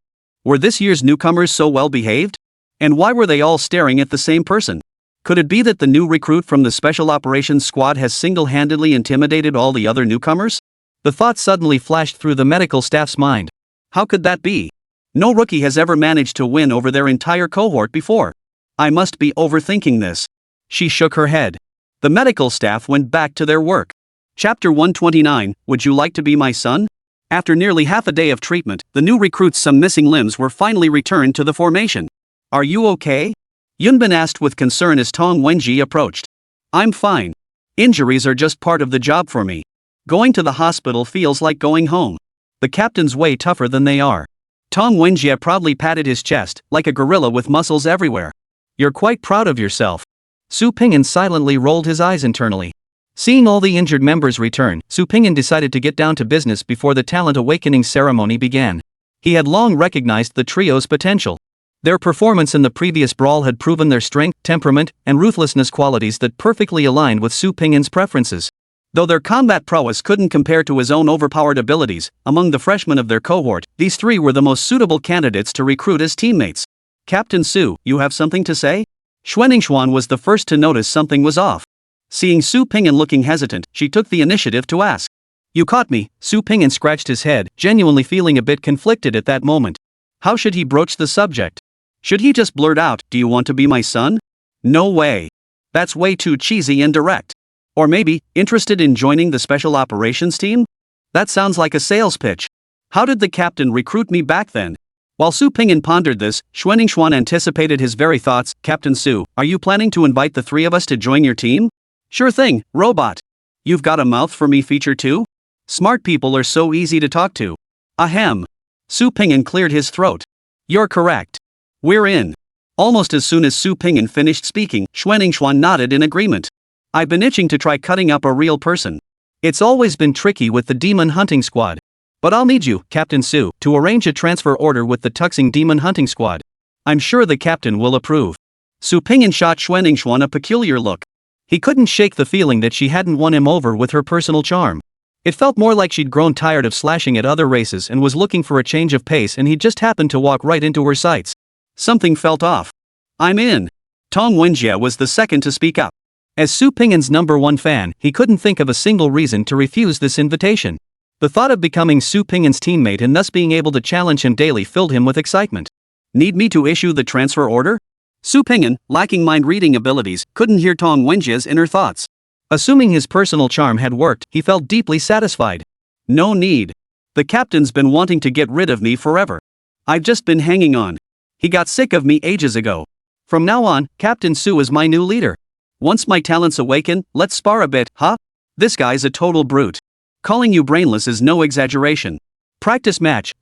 Were this year's newcomers so well behaved? And why were they all staring at the same person? Could it be that the new recruit from the Special Operations Squad has single-handedly intimidated all the other newcomers? The thought suddenly flashed through the medical staff's mind. How could that be? No rookie has ever managed to win over their entire cohort before. I must be overthinking this. She shook her head. The medical staff went back to their work. Chapter 129, Would You Like to Be My Son? After nearly half a day of treatment, the new recruits' some missing limbs were finally returned to the formation. Are you okay? Yunbin asked with concern as Tong Wenji approached. I'm fine. Injuries are just part of the job for me. Going to the hospital feels like going home. The captain's way tougher than they are. Tong Wenjie proudly patted his chest, like a gorilla with muscles everywhere. You're quite proud of yourself. Su Ping'an silently rolled his eyes internally. Seeing all the injured members return, Su Ping'an decided to get down to business before the talent awakening ceremony began. He had long recognized the trio's potential. Their performance in the previous brawl had proven their strength, temperament, and ruthlessness, qualities that perfectly aligned with Su Ping'an's preferences. Though their combat prowess couldn't compare to his own overpowered abilities, among the freshmen of their cohort, these 3 were the most suitable candidates to recruit as teammates. Captain Su, you have something to say? Xuanningshuan was the first to notice something was off. Seeing Su Ping'an looking hesitant, she took the initiative to ask. You caught me. Su Ping'an scratched his head, genuinely feeling a bit conflicted at that moment. How should he broach the subject? Should he just blurt out, do you want to be my son? No way. That's way too cheesy and direct. Or maybe, interested in joining the special operations team? That sounds like a sales pitch. How did the captain recruit me back then? While Su Ping'an pondered this, Xuanningshuan anticipated his very thoughts. Captain Su, are you planning to invite the 3 of us to join your team? Sure thing, robot. You've got a mouth for me feature too? Smart people are so easy to talk to. Ahem. Su Ping'an cleared his throat. You're correct. We're in. Almost as soon as Su Ping'an finished speaking, Xuanningshuan nodded in agreement. I've been itching to try cutting up a real person. It's always been tricky with the demon hunting squad. But I'll need you, Captain Su, to arrange a transfer order with the Tuxing demon hunting squad. I'm sure the captain will approve. Su Ping'an shot Xuanningshuan a peculiar look. He couldn't shake the feeling that she hadn't won him over with her personal charm. It felt more like she'd grown tired of slashing at other races and was looking for a change of pace, and he just happened to walk right into her sights. Something felt off. I'm in. Tong Wenjie was the second to speak up. As Su Ping'an's #1 fan, he couldn't think of a single reason to refuse this invitation. The thought of becoming Su Ping'an's teammate and thus being able to challenge him daily filled him with excitement. Need me to issue the transfer order? Su Ping'an, lacking mind-reading abilities, couldn't hear Tong Wenjie's inner thoughts. Assuming his personal charm had worked, he felt deeply satisfied. No need. The captain's been wanting to get rid of me forever. I've just been hanging on. He got sick of me ages ago. From now on, Captain Su is my new leader. Once my talents awaken, let's spar a bit, huh? This guy's a total brute. Calling you brainless is no exaggeration. Practice match,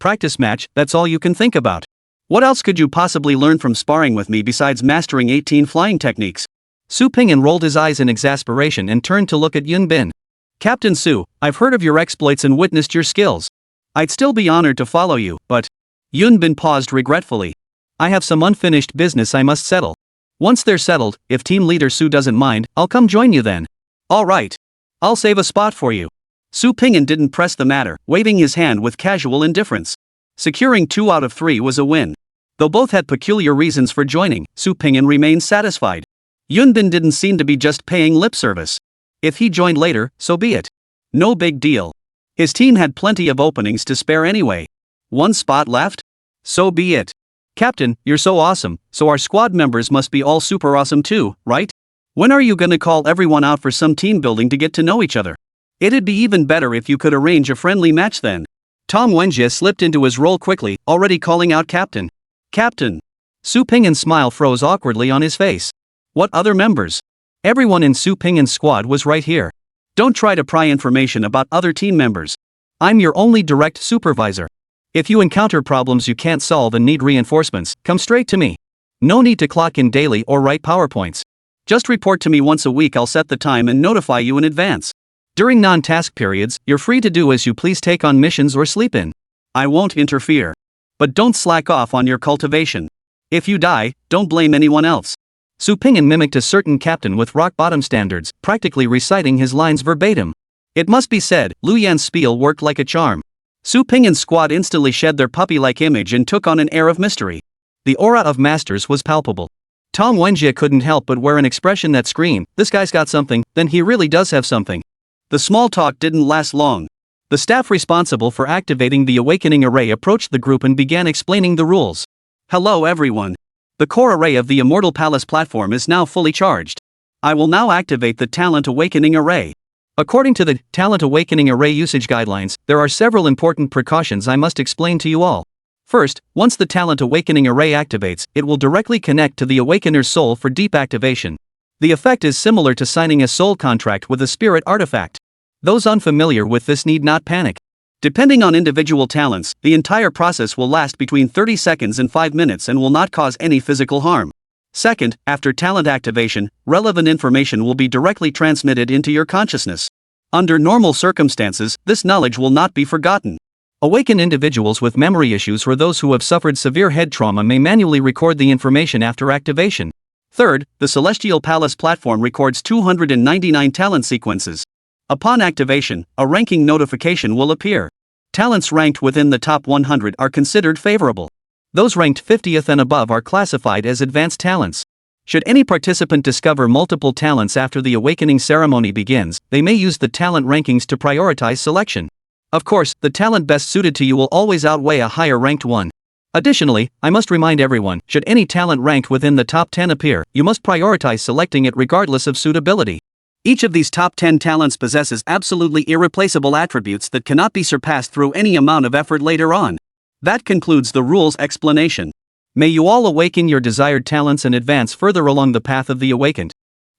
that's all you can think about. What else could you possibly learn from sparring with me besides mastering 18 flying techniques? Su Ping'an rolled his eyes in exasperation and turned to look at Yun Bin. Captain Su, I've heard of your exploits and witnessed your skills. I'd still be honored to follow you, but... Yun Bin paused regretfully. I have some unfinished business I must settle. Once they're settled, if team leader Su doesn't mind, I'll come join you then. Alright. I'll save a spot for you. Su Ping'an didn't press the matter, waving his hand with casual indifference. Securing 2 out of 3 was a win. Though both had peculiar reasons for joining, Su Ping'an remained satisfied. Yun Bin didn't seem to be just paying lip service. If he joined later, so be it. No big deal. His team had plenty of openings to spare anyway. 1 spot left? So be it. Captain, you're so awesome, so our squad members must be all super awesome too, right? When are you gonna call everyone out for some team building to get to know each other? It'd be even better if you could arrange a friendly match then. Tong Wenjie slipped into his role quickly, already calling out Captain. Captain. Su Ping'an's smile froze awkwardly on his face. What other members? Everyone in Su Ping'an's squad was right here. Don't try to pry information about other team members. I'm your only direct supervisor. If you encounter problems you can't solve and need reinforcements, come straight to me. No need to clock in daily or write PowerPoints. Just report to me once a week. I'll set the time and notify you in advance. During non-task periods, you're free to do as you please, take on missions or sleep in. I won't interfere. But don't slack off on your cultivation. If you die, don't blame anyone else. Su Ping'an mimicked a certain captain with rock-bottom standards, practically reciting his lines verbatim. It must be said, Lu Yan's spiel worked like a charm. Su Ping'an's squad instantly shed their puppy-like image and took on an air of mystery. The aura of masters was palpable. Tong Wenjie couldn't help but wear an expression that screamed, this guy's got something, then he really does have something. The small talk didn't last long. The staff responsible for activating the awakening array approached the group and began explaining the rules. Hello everyone. The core array of the Immortal Palace platform is now fully charged. I will now activate the Talent Awakening Array. According to the Talent Awakening Array usage guidelines, there are several important precautions I must explain to you all. First, once the Talent Awakening Array activates, it will directly connect to the Awakener's soul for deep activation. The effect is similar to signing a soul contract with a spirit artifact. Those unfamiliar with this need not panic. Depending on individual talents, the entire process will last between 30 seconds and 5 minutes and will not cause any physical harm. Second, after talent activation, relevant information will be directly transmitted into your consciousness. Under normal circumstances, this knowledge will not be forgotten. Awakened individuals with memory issues or those who have suffered severe head trauma may manually record the information after activation. Third, the Celestial Palace platform records 299 talent sequences. Upon activation, a ranking notification will appear. Talents ranked within the top 100 are considered favorable. Those ranked 50th and above are classified as advanced talents. Should any participant discover multiple talents after the awakening ceremony begins, they may use the talent rankings to prioritize selection. Of course, the talent best suited to you will always outweigh a higher ranked one. Additionally, I must remind everyone, should any talent ranked within the top 10 appear, you must prioritize selecting it regardless of suitability. Each of these top 10 talents possesses absolutely irreplaceable attributes that cannot be surpassed through any amount of effort later on. That concludes the rules explanation. May you all awaken your desired talents and advance further along the path of the awakened.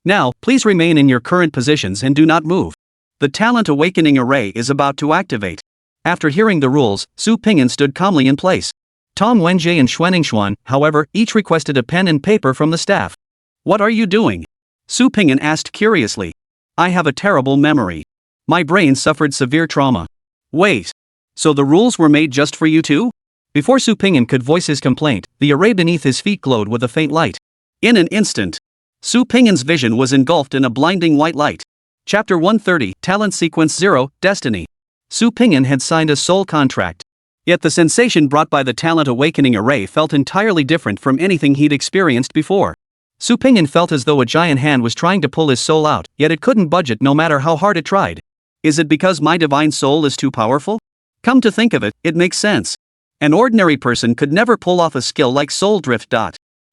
Now, please remain in your current positions and do not move. The Talent Awakening Array is about to activate. After hearing the rules, Su Ping'an stood calmly in place. Tong Wenjie and Xuanningsuan, however, each requested a pen and paper from the staff. What are you doing? Su Ping'an asked curiously. I have a terrible memory. My brain suffered severe trauma. Wait. So the rules were made just for you too? Before Su Ping'an could voice his complaint, the array beneath his feet glowed with a faint light. In an instant, Su Ping'an's vision was engulfed in a blinding white light. Chapter 130, Talent Sequence 0, Destiny. Su Ping'an had signed a soul contract. Yet the sensation brought by the Talent Awakening Array felt entirely different from anything he'd experienced before. Su Pingyan felt as though a giant hand was trying to pull his soul out, yet it couldn't budge it no matter how hard it tried. Is it because my divine soul is too powerful? Come to think of it, it makes sense. An ordinary person could never pull off a skill like soul drift.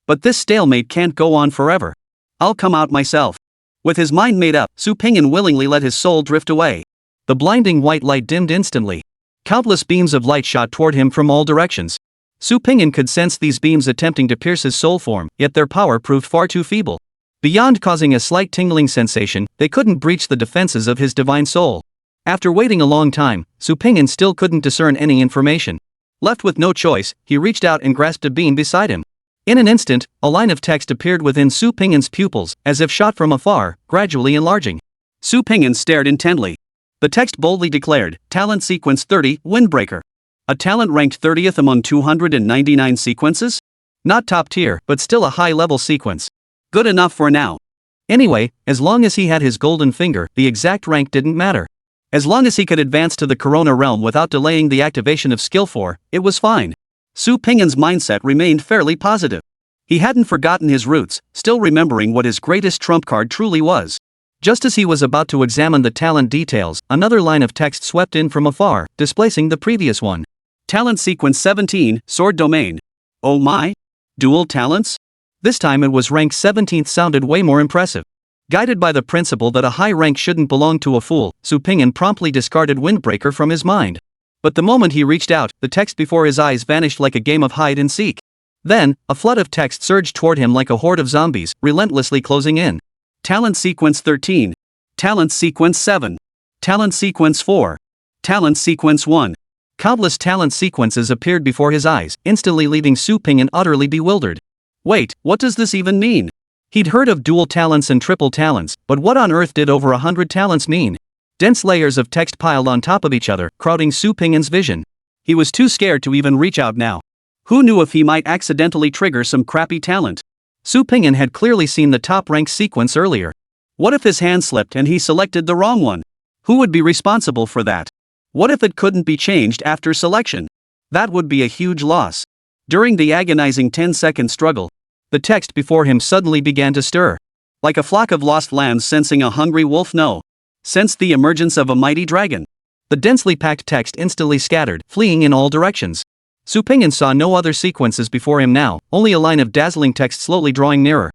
But this stalemate can't go on forever. I'll come out myself. With his mind made up, Su Pingyan willingly let his soul drift away. The blinding white light dimmed instantly. Countless beams of light shot toward him from all directions. Su Pingyan could sense these beams attempting to pierce his soul form, yet their power proved far too feeble. Beyond causing a slight tingling sensation, they couldn't breach the defenses of his divine soul. After waiting a long time, Su Pingyan still couldn't discern any information. Left with no choice, he reached out and grasped a beam beside him. In an instant, a line of text appeared within Su Pingyan's pupils, as if shot from afar, gradually enlarging. Su Pingyan stared intently. The text boldly declared, Talent Sequence 30, Windbreaker. A talent ranked 30th among 299 sequences? Not top tier, but still a high-level sequence. Good enough for now. Anyway, as long as he had his golden finger, the exact rank didn't matter. As long as he could advance to the Corona realm without delaying the activation of Skill 4, it was fine. Su Pingyan's mindset remained fairly positive. He hadn't forgotten his roots, still remembering what his greatest trump card truly was. Just as he was about to examine the talent details, another line of text swept in from afar, displacing the previous one. Talent Sequence 17, Sword Domain. Oh my? Dual talents? This time it was rank 17th sounded way more impressive. Guided by the principle that a high rank shouldn't belong to a fool, Su Pingyan promptly discarded Windbreaker from his mind. But the moment he reached out, the text before his eyes vanished like a game of hide and seek. Then, a flood of text surged toward him like a horde of zombies, relentlessly closing in. Talent Sequence 13. Talent Sequence 7. Talent Sequence 4. Talent Sequence 1. Countless talent sequences appeared before his eyes, instantly leaving Su Pingyan utterly bewildered. Wait, what does this even mean? He'd heard of dual talents and triple talents, but what on earth did over 100 talents mean? Dense layers of text piled on top of each other, crowding Su Pingyan's vision. He was too scared to even reach out now. Who knew if he might accidentally trigger some crappy talent? Su Pingyan had clearly seen the top-ranked sequence earlier. What if his hand slipped and he selected the wrong one? Who would be responsible for that? What if it couldn't be changed after selection? That would be a huge loss. During the agonizing 10-second struggle, the text before him suddenly began to stir. Like a flock of lost lambs sensing a hungry wolf sensed the emergence of a mighty dragon. The densely packed text instantly scattered, fleeing in all directions. Su Pingyan saw no other sequences before him now, only a line of dazzling text slowly drawing nearer.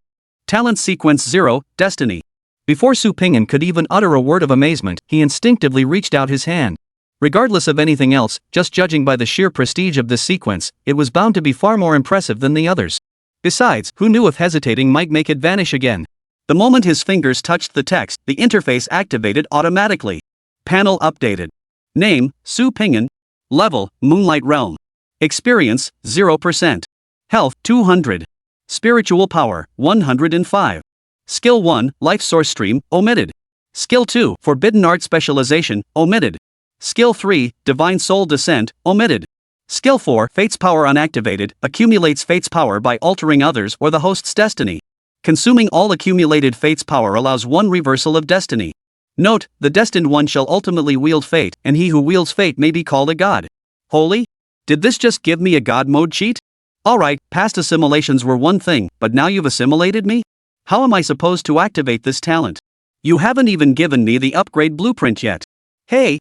Talent Sequence 0, Destiny. Before Su Pingyan could even utter a word of amazement, he instinctively reached out his hand. Regardless of anything else, just judging by the sheer prestige of this sequence, it was bound to be far more impressive than the others. Besides, who knew if hesitating might make it vanish again? The moment his fingers touched the text, the interface activated automatically. Panel updated. Name, Su Pingyan. Level, Moonlight Realm. Experience, 0%. Health, 200. Spiritual power, 105. Skill 1, Life Source Stream, omitted. Skill 2, Forbidden Art Specialization, omitted. Skill 3, Divine Soul Descent, omitted. Skill 4, Fate's Power unactivated, accumulates Fate's power by altering others or the host's destiny. Consuming all accumulated Fate's power allows one reversal of destiny. Note, the destined one shall ultimately wield fate, and he who wields fate may be called a god. Holy? Did this just give me a god mode cheat? Alright, past assimilations were one thing, but now you've assimilated me? How am I supposed to activate this talent? You haven't even given me the upgrade blueprint yet. Hey!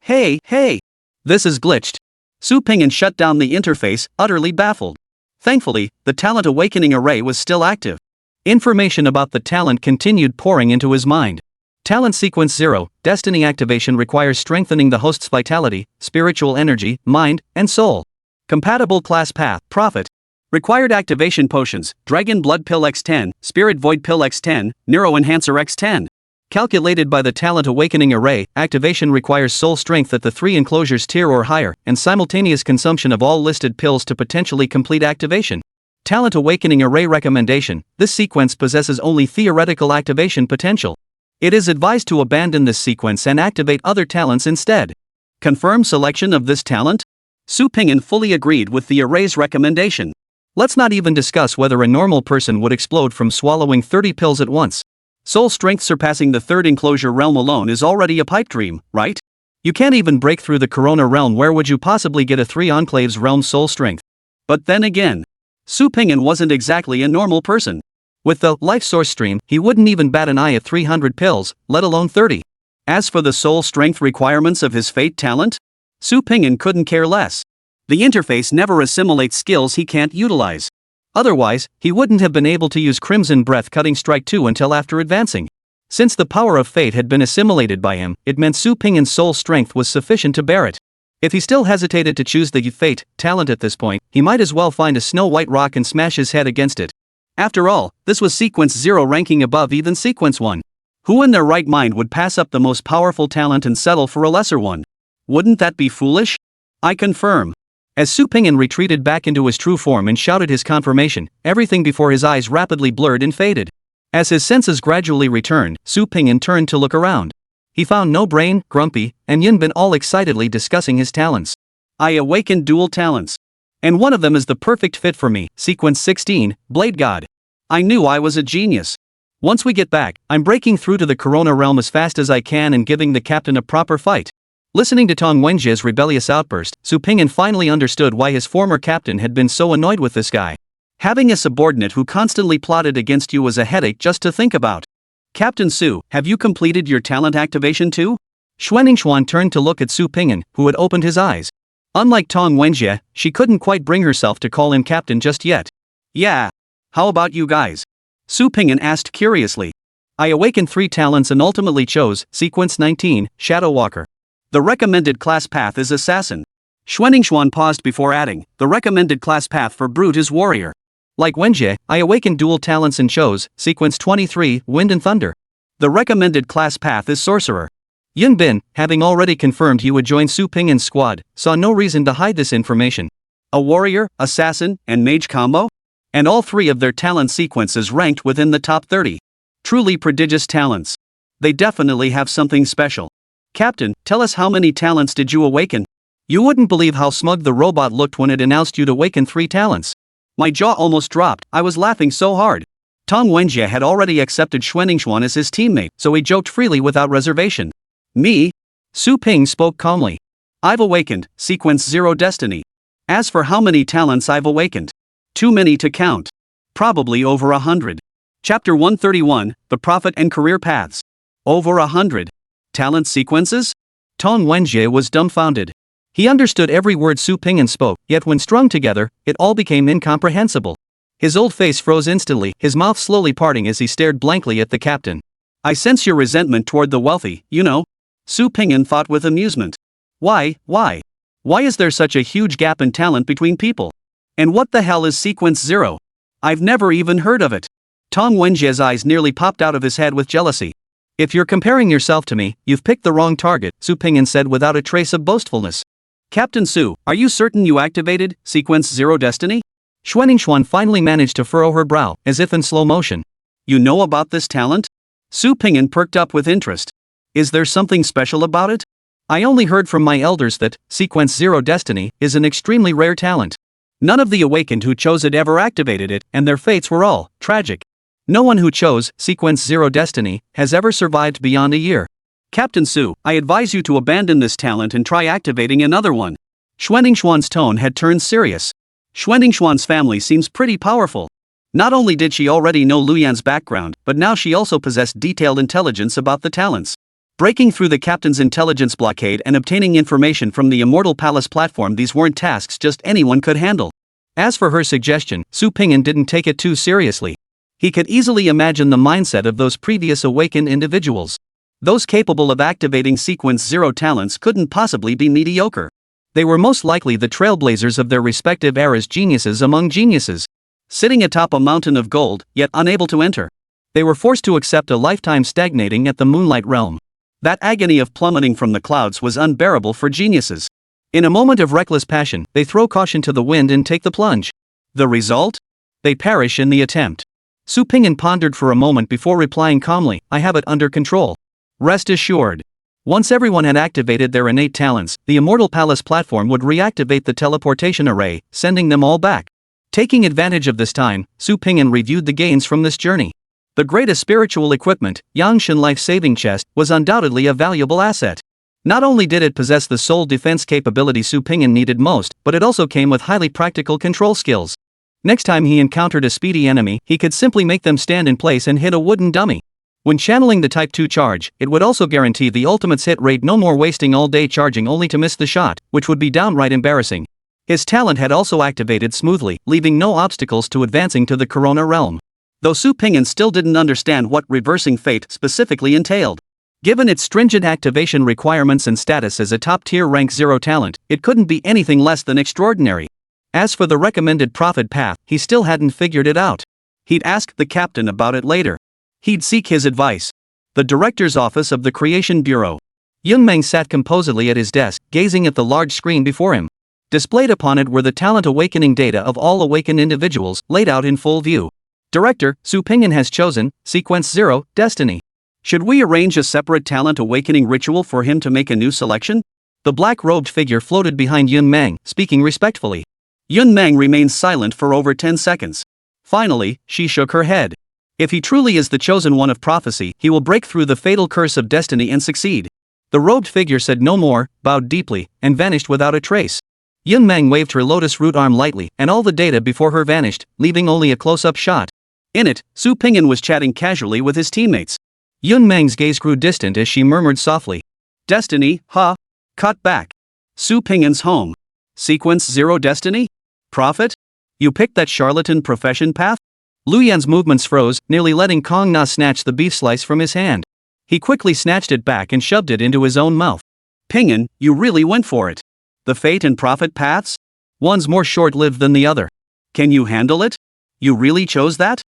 This is glitched. Su Pingyan shut down the interface, utterly baffled. Thankfully, the talent awakening array was still active. Information about the talent continued pouring into his mind. Talent Sequence 0, Destiny activation requires strengthening the host's vitality, spiritual energy, mind, and soul. Compatible class path, Prophet. Required activation potions, Dragon Blood Pill X10, Spirit Void Pill X10, Neuro Enhancer X10. Calculated by the Talent Awakening Array, activation requires soul strength at the 3 enclosures tier or higher, and simultaneous consumption of all listed pills to potentially complete activation. Talent Awakening Array recommendation: this sequence possesses only theoretical activation potential. It is advised to abandon this sequence and activate other talents instead. Confirm selection of this talent? Su Pingyan fully agreed with the array's recommendation. Let's not even discuss whether a normal person would explode from swallowing 30 pills at once. Soul strength surpassing the 3rd enclosure realm alone is already a pipe dream, right? You can't even break through the Corona realm. Where would you possibly get a 3 enclaves realm soul strength? But then again, Su Pingyan wasn't exactly a normal person. With the life source stream, he wouldn't even bat an eye at 300 pills, let alone 30. As for the soul strength requirements of his fate talent, Su Ping'an couldn't care less. The interface never assimilates skills he can't utilize. Otherwise, he wouldn't have been able to use Crimson Breath Cutting Strike 2 until after advancing. Since the power of fate had been assimilated by him, it meant Su Ping'an's soul strength was sufficient to bear it. If he still hesitated to choose the fate talent at this point, he might as well find a snow-white rock and smash his head against it. After all, this was Sequence 0 ranking above even Sequence 1. Who in their right mind would pass up the most powerful talent and settle for a lesser one? Wouldn't that be foolish? I confirm. As Su Ping'an retreated back into his true form and shouted his confirmation, everything before his eyes rapidly blurred and faded. As his senses gradually returned, Su Ping'an turned to look around. He found No Brain, Grumpy, and Yunbin all excitedly discussing his talents. I awakened dual talents. And one of them is the perfect fit for me, Sequence 16, Blade God. I knew I was a genius. Once we get back, I'm breaking through to the Corona realm as fast as I can and giving the captain a proper fight. Listening to Tong Wenjie's rebellious outburst, Su Ping'an finally understood why his former captain had been so annoyed with this guy. Having a subordinate who constantly plotted against you was a headache just to think about. Captain Su, have you completed your talent activation too? Xuanningshuan turned to look at Su Ping'an, who had opened his eyes. Unlike Tong Wenjie, she couldn't quite bring herself to call him captain just yet. Yeah. How about you guys? Su Ping'an asked curiously. I awakened 3 talents and ultimately chose Sequence 19, Shadow Walker. The recommended class path is Assassin. Xuanningshuan paused before adding, the recommended class path for Brute is Warrior. Like Wenjie, I awakened dual talents and chose Sequence 23, Wind and Thunder. The recommended class path is Sorcerer. Yunbin, having already confirmed he would join Su Ping'an's squad, saw no reason to hide this information. A warrior, assassin, and mage combo? And all 3 of their talent sequences ranked within the top 30. Truly prodigious talents. They definitely have something special. Captain, tell us how many talents did you awaken? You wouldn't believe how smug the robot looked when it announced you'd awaken 3 talents. My jaw almost dropped, I was laughing so hard. Tong Wenjie had already accepted Xuanningshuan as his teammate, so he joked freely without reservation. Me? Su Ping spoke calmly. I've awakened, Sequence 0 Destiny. As for how many talents I've awakened, too many to count. Probably over 100. Chapter 131, The Prophet and Career Paths. Over 100. Talent sequences? Tong Wenjie was dumbfounded. He understood every word Su Ping'an spoke, yet when strung together, it all became incomprehensible. His old face froze instantly, his mouth slowly parting as he stared blankly at the captain. I sense your resentment toward the wealthy, you know. Su Ping'an thought with amusement. Why? Why is there such a huge gap in talent between people? And what the hell is Sequence 0? I've never even heard of it. Tong Wenjie's eyes nearly popped out of his head with jealousy. If you're comparing yourself to me, you've picked the wrong target, Su Ping'an said without a trace of boastfulness. Captain Su, are you certain you activated Sequence 0 Destiny? Xuanningshuan finally managed to furrow her brow, as if in slow motion. You know about this talent? Su Ping'an perked up with interest. Is there something special about it? I only heard from my elders that Sequence 0 Destiny is an extremely rare talent. None of the awakened who chose it ever activated it, and their fates were all tragic. No one who chose Sequence 0 Destiny has ever survived beyond a year. Captain Su, I advise you to abandon this talent and try activating another one. Xuanningshuan's tone had turned serious. Xuanningshuan's family seems pretty powerful. Not only did she already know Luyan's background, but now she also possessed detailed intelligence about the talents. Breaking through the captain's intelligence blockade and obtaining information from the Immortal Palace platform, these weren't tasks just anyone could handle. As for her suggestion, Su Ping'an didn't take it too seriously. He could easily imagine the mindset of those previous awakened individuals. Those capable of activating Sequence 0 talents couldn't possibly be mediocre. They were most likely the trailblazers of their respective eras, geniuses among geniuses. Sitting atop a mountain of gold, yet unable to enter. They were forced to accept a lifetime stagnating at the Moonlight Realm. That agony of plummeting from the clouds was unbearable for geniuses. In a moment of reckless passion, they throw caution to the wind and take the plunge. The result? They perish in the attempt. Su Ping'an pondered for a moment before replying calmly, I have it under control. Rest assured. Once everyone had activated their innate talents, the Immortal Palace platform would reactivate the teleportation array, sending them all back. Taking advantage of this time, Su Ping'an reviewed the gains from this journey. The greatest spiritual equipment, Yangshan life-saving chest, was undoubtedly a valuable asset. Not only did it possess the soul defense capability Su Ping'an needed most, but it also came with highly practical control skills. Next time he encountered a speedy enemy, he could simply make them stand in place and hit a wooden dummy. When channeling the Type 2 charge, it would also guarantee the ultimate's hit rate, no more wasting all day charging only to miss the shot, which would be downright embarrassing. His talent had also activated smoothly, leaving no obstacles to advancing to the Corona realm. Though Su Pingyan still didn't understand what reversing fate specifically entailed. Given its stringent activation requirements and status as a top-tier rank 0 talent, it couldn't be anything less than extraordinary. As for the recommended profit path, he still hadn't figured it out. He'd ask the captain about it later. He'd seek his advice. The director's office of the Creation Bureau. Yunmeng sat composedly at his desk, gazing at the large screen before him. Displayed upon it were the talent awakening data of all awakened individuals, laid out in full view. Director, Su Pingyan has chosen Sequence 0, Destiny. Should we arrange a separate talent awakening ritual for him to make a new selection? The black-robed figure floated behind Yunmeng, speaking respectfully. Yunmeng remained silent for over 10 seconds. Finally, she shook her head. If he truly is the chosen one of prophecy, he will break through the fatal curse of destiny and succeed. The robed figure said no more, bowed deeply, and vanished without a trace. Yunmeng waved her lotus root arm lightly, and all the data before her vanished, leaving only a close-up shot. In it, Su Pingyan was chatting casually with his teammates. Yunmeng's gaze grew distant as she murmured softly. Destiny, huh? Cut back. Su Pingyan's home. Sequence 0 Destiny? Prophet? You picked that charlatan profession path? Lu Yan's movements froze, nearly letting Kong Na snatch the beef slice from his hand. He quickly snatched it back and shoved it into his own mouth. Pingyan, you really went for it. The fate and prophet paths? One's more short-lived than the other. Can you handle it? You really chose that?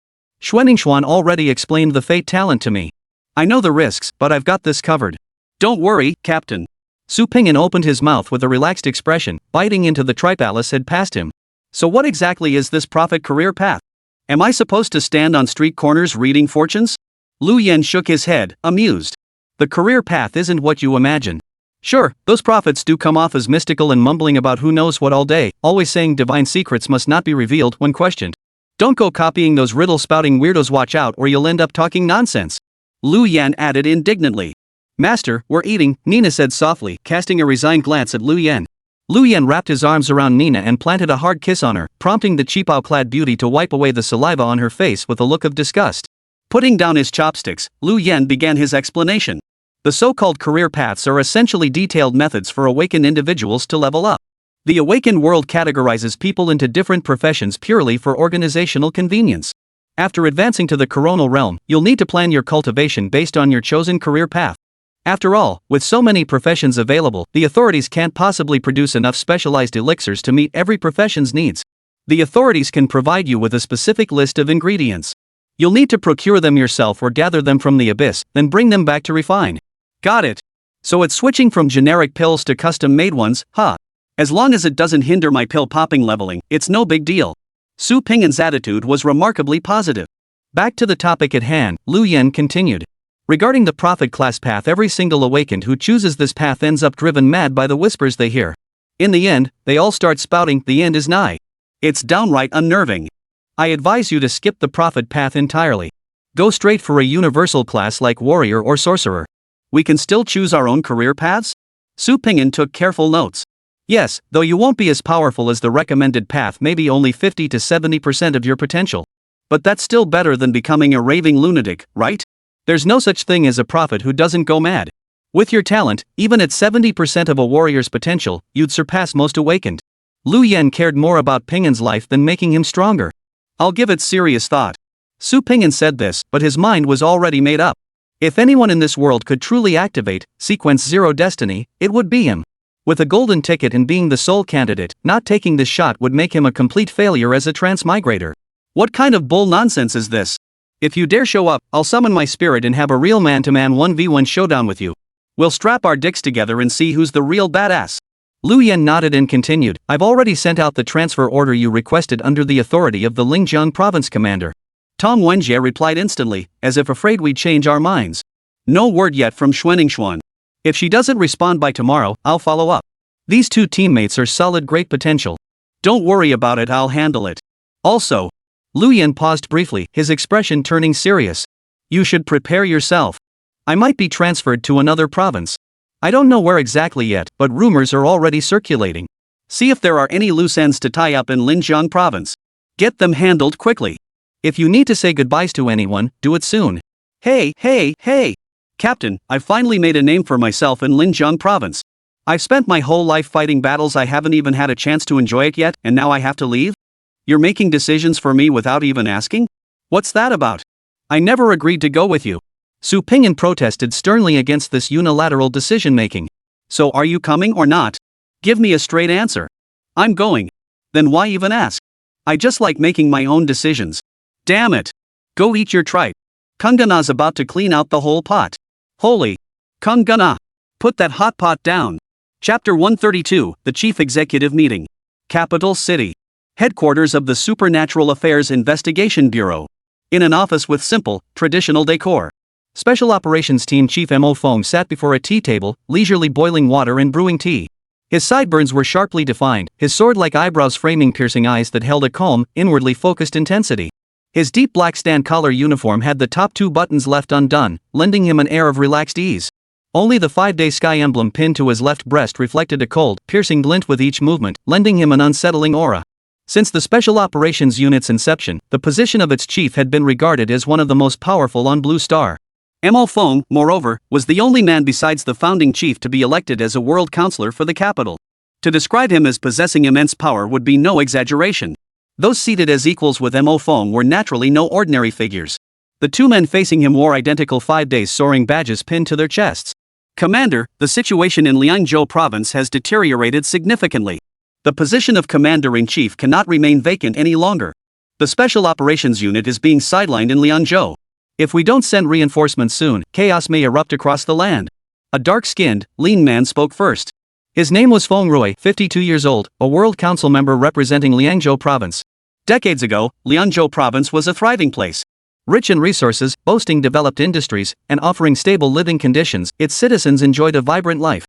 Xuanningshuan already explained the fate talent to me. I know the risks, but I've got this covered. Don't worry, Captain. Su Pingyan opened his mouth with a relaxed expression, biting into the tripe Alice had passed him. So what exactly is this prophet career path? Am I supposed to stand on street corners reading fortunes? Lu Yan shook his head, amused. The career path isn't what you imagine. Sure, those prophets do come off as mystical and mumbling about who knows what all day, always saying divine secrets must not be revealed when questioned. Don't go copying those riddle-spouting weirdos, watch out or you'll end up talking nonsense. Lu Yan added indignantly. Master, we're eating, Nina said softly, casting a resigned glance at Lu Yan. Lu Yan wrapped his arms around Nina and planted a hard kiss on her, prompting the qipao-clad beauty to wipe away the saliva on her face with a look of disgust. Putting down his chopsticks, Lu Yan began his explanation. The so-called career paths are essentially detailed methods for awakened individuals to level up. The awakened world categorizes people into different professions purely for organizational convenience. After advancing to the coronal realm, you'll need to plan your cultivation based on your chosen career path. After all, with so many professions available, the authorities can't possibly produce enough specialized elixirs to meet every profession's needs. The authorities can provide you with a specific list of ingredients. You'll need to procure them yourself or gather them from the abyss, then bring them back to refine. Got it. So it's switching from generic pills to custom-made ones, huh? As long as it doesn't hinder my pill-popping leveling, it's no big deal. Su Pingyan's attitude was remarkably positive. Back to the topic at hand, Lu Yan continued. Regarding the prophet class path, every single awakened who chooses this path ends up driven mad by the whispers they hear. In the end, they all start spouting, the end is nigh. It's downright unnerving. I advise you to skip the prophet path entirely. Go straight for a universal class like warrior or sorcerer. We can still choose our own career paths? Su Pingyan took careful notes. Yes, though you won't be as powerful as the recommended path, maybe only 50 to 70% of your potential. But that's still better than becoming a raving lunatic, right? There's no such thing as a prophet who doesn't go mad. With your talent, even at 70% of a warrior's potential, you'd surpass most awakened. Lu Yan cared more about Pingyan's life than making him stronger. I'll give it serious thought. Su Pingyan said this, but his mind was already made up. If anyone in this world could truly activate Sequence 0 Destiny, it would be him. With a golden ticket and being the sole candidate, not taking this shot would make him a complete failure as a transmigrator. What kind of bull nonsense is this? If you dare show up, I'll summon my spirit and have a real man-to-man 1v1 showdown with you. We'll strap our dicks together and see who's the real badass. Lu Yan nodded and continued, I've already sent out the transfer order you requested under the authority of the Lingjiang province commander. Tong Wenjie replied instantly, as if afraid we'd change our minds. No word yet from Xuanningshuan. If she doesn't respond by tomorrow, I'll follow up. These two teammates are solid, great potential. Don't worry about it, I'll handle it. Also, Lu Yan paused briefly, his expression turning serious. You should prepare yourself. I might be transferred to another province. I don't know where exactly yet, but rumors are already circulating. See if there are any loose ends to tie up in Linjiang province. Get them handled quickly. If you need to say goodbyes to anyone, do it soon. Hey! Captain, I've finally made a name for myself in Linjiang province. I've spent my whole life fighting battles I haven't even had a chance to enjoy it yet, and now I have to leave? You're making decisions for me without even asking? What's that about? I never agreed to go with you. Su Pingyan protested sternly against this unilateral decision-making. So are you coming or not? Give me a straight answer. I'm going. Then why even ask? I just like making my own decisions. Damn it. Go eat your tripe. Kung Gana's about to clean out the whole pot. Holy. Kung Gana. Put that hot pot down. Chapter 132, The Chief Executive Meeting. Capital City. Headquarters of the Supernatural Affairs Investigation Bureau. In an office with simple, traditional decor. Special Operations Team Chief Mo Fong sat before a tea table, leisurely boiling water and brewing tea. His sideburns were sharply defined, his sword-like eyebrows framing piercing eyes that held a calm, inwardly focused intensity. His deep black stand collar uniform had the top 2 buttons left undone, lending him an air of relaxed ease. Only the 5-day sky emblem pinned to his left breast reflected a cold, piercing glint with each movement, lending him an unsettling aura. Since the Special Operations Unit's inception, the position of its chief had been regarded as one of the most powerful on Blue Star. Mo Fong, moreover, was the only man besides the founding chief to be elected as a world counselor for the capital. To describe him as possessing immense power would be no exaggeration. Those seated as equals with Mo Fong were naturally no ordinary figures. The 2 men facing him wore identical 5-day soaring badges pinned to their chests. Commander, the situation in Liangzhou province has deteriorated significantly. The position of Commander-in-Chief cannot remain vacant any longer. The Special Operations Unit is being sidelined in Liangzhou. If we don't send reinforcements soon, chaos may erupt across the land. A dark-skinned, lean man spoke first. His name was Feng Rui, 52 years old, a World Council member representing Liangzhou province. Decades ago, Liangzhou province was a thriving place. Rich in resources, boasting developed industries, and offering stable living conditions, its citizens enjoyed a vibrant life.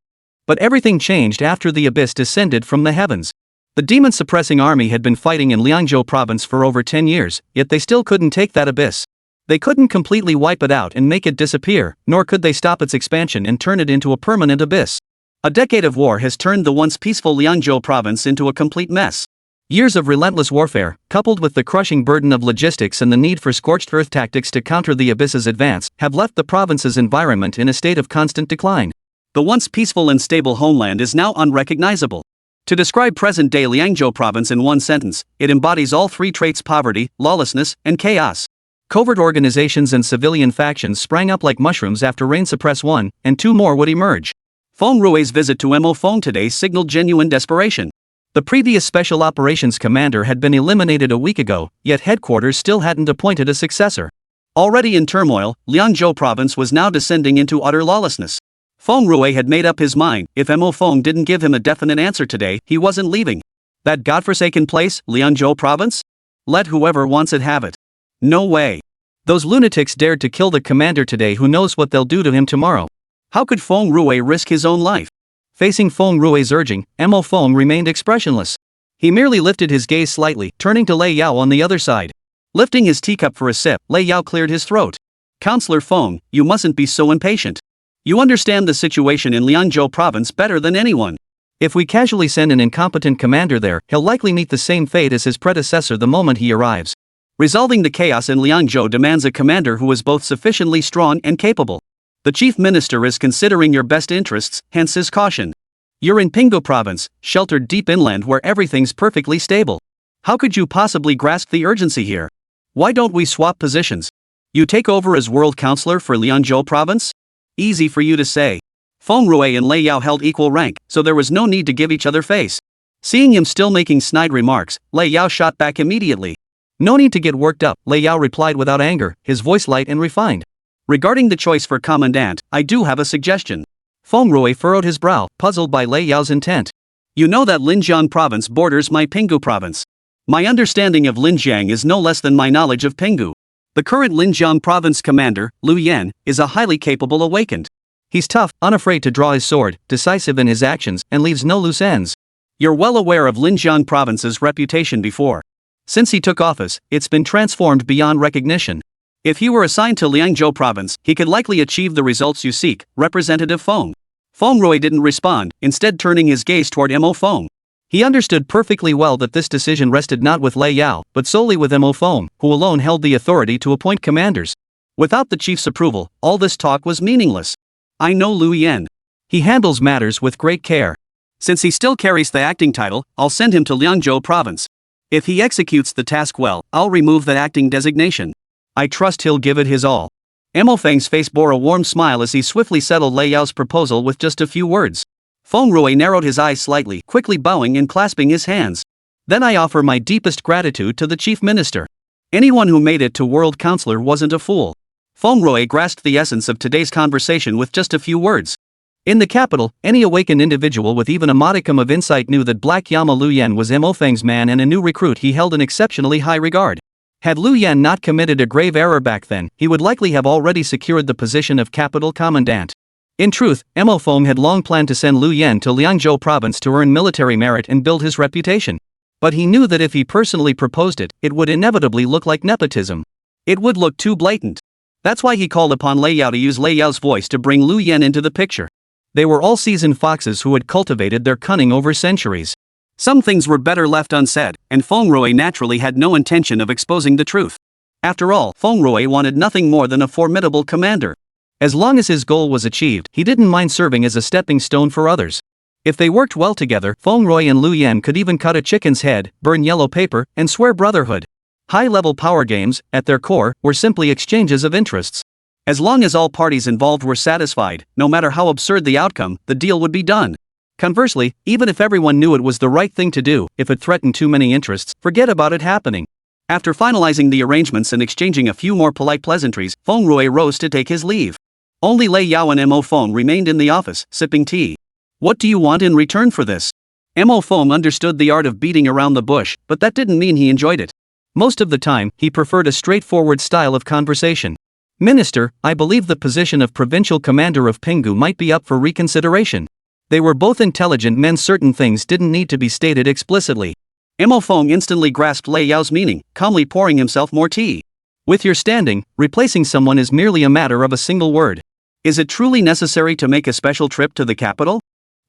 But everything changed after the abyss descended from the heavens. The demon-suppressing army had been fighting in Liangzhou province for over 10 years, yet they still couldn't take that abyss. They couldn't completely wipe it out and make it disappear, nor could they stop its expansion and turn it into a permanent abyss. A decade of war has turned the once peaceful Liangzhou province into a complete mess. Years of relentless warfare, coupled with the crushing burden of logistics and the need for scorched earth tactics to counter the abyss's advance, have left the province's environment in a state of constant decline. The once peaceful and stable homeland is now unrecognizable. To describe present-day Liangzhou province in one sentence, it embodies all 3 traits: poverty, lawlessness, and chaos. Covert organizations and civilian factions sprang up like mushrooms after rain suppressed one, and 2 more would emerge. Feng Rui's visit to Mo Fong today signaled genuine desperation. The previous Special Operations Commander had been eliminated a week ago, yet headquarters still hadn't appointed a successor. Already in turmoil, Liangzhou province was now descending into utter lawlessness. Feng Rui had made up his mind: if Mo Fong didn't give him a definite answer today, he wasn't leaving. That godforsaken place, Liangzhou province? Let whoever wants it have it. No way. Those lunatics dared to kill the commander today. Who knows what they'll do to him tomorrow? How could Feng Rui risk his own life? Facing Feng Rui's urging, Mo Fong remained expressionless. He merely lifted his gaze slightly, turning to Lei Yao on the other side. Lifting his teacup for a sip, Lei Yao cleared his throat. Counselor Feng, you mustn't be so impatient. You understand the situation in Liangzhou province better than anyone. If we casually send an incompetent commander there, he'll likely meet the same fate as his predecessor the moment he arrives. Resolving the chaos in Liangzhou demands a commander who is both sufficiently strong and capable. The chief minister is considering your best interests, hence his caution. You're in Pinggu province, sheltered deep inland where everything's perfectly stable. How could you possibly grasp the urgency here? Why don't we swap positions? You take over as world counselor for Liangzhou province? Easy for you to say. Feng Rui and Lei Yao held equal rank, so there was no need to give each other face. Seeing him still making snide remarks, Lei Yao shot back immediately. No need to get worked up, Lei Yao replied without anger, his voice light and refined. Regarding the choice for commandant, I do have a suggestion. Feng Rui furrowed his brow, puzzled by Lei Yao's intent. You know that Linjiang province borders my Pinggu province. My understanding of Linjiang is no less than my knowledge of Pinggu. The current Linjiang province commander, Liu Yan, is a highly capable awakened. He's tough, unafraid to draw his sword, decisive in his actions, and leaves no loose ends. You're well aware of Linjiang province's reputation before. Since he took office, it's been transformed beyond recognition. If he were assigned to Liangzhou province, he could likely achieve the results you seek, Representative Feng. Feng Rui didn't respond, instead turning his gaze toward Mo Fong. He understood perfectly well that this decision rested not with Lei Yao, but solely with Mo Feng, who alone held the authority to appoint commanders. Without the chief's approval, all this talk was meaningless. I know Lu Yan. He handles matters with great care. Since he still carries the acting title, I'll send him to Liangzhou province. If he executes the task well, I'll remove the acting designation. I trust he'll give it his all. Mo Feng's face bore a warm smile as he swiftly settled Lei Yao's proposal with just a few words. Feng Rui narrowed his eyes slightly, quickly bowing and clasping his hands. Then I offer my deepest gratitude to the chief minister. Anyone who made it to world councillor wasn't a fool. Feng Rui grasped the essence of today's conversation with just a few words. In the capital, any awakened individual with even a modicum of insight knew that Black Yama Lu Yan was Mo Feng's man and a new recruit he held in exceptionally high regard. Had Lu Yan not committed a grave error back then, he would likely have already secured the position of capital commandant. In truth, Mo Feng had long planned to send Lu Yan to Liangzhou province to earn military merit and build his reputation. But he knew that if he personally proposed it, it would inevitably look like nepotism. It would look too blatant. That's why he called upon Lei Yao to use Lei Yao's voice to bring Lu Yan into the picture. They were all seasoned foxes who had cultivated their cunning over centuries. Some things were better left unsaid, and Feng Rui naturally had no intention of exposing the truth. After all, Feng Rui wanted nothing more than a formidable commander. As long as his goal was achieved, he didn't mind serving as a stepping stone for others. If they worked well together, Feng Rui and Lu Yan could even cut a chicken's head, burn yellow paper, and swear brotherhood. High-level power games, at their core, were simply exchanges of interests. As long as all parties involved were satisfied, no matter how absurd the outcome, the deal would be done. Conversely, even if everyone knew it was the right thing to do, if it threatened too many interests, forget about it happening. After finalizing the arrangements and exchanging a few more polite pleasantries, Feng Rui rose to take his leave. Only Lei Yao and Mo Feng remained in the office, sipping tea. What do you want in return for this? Mo Feng understood the art of beating around the bush, but that didn't mean he enjoyed it. Most of the time, he preferred a straightforward style of conversation. Minister, I believe the position of provincial commander of Pinggu might be up for reconsideration. They were both intelligent men. Certain things didn't need to be stated explicitly. Mo Feng instantly grasped Lei Yao's meaning, calmly pouring himself more tea. With your standing, replacing someone is merely a matter of a single word. Is it truly necessary to make a special trip to the capital?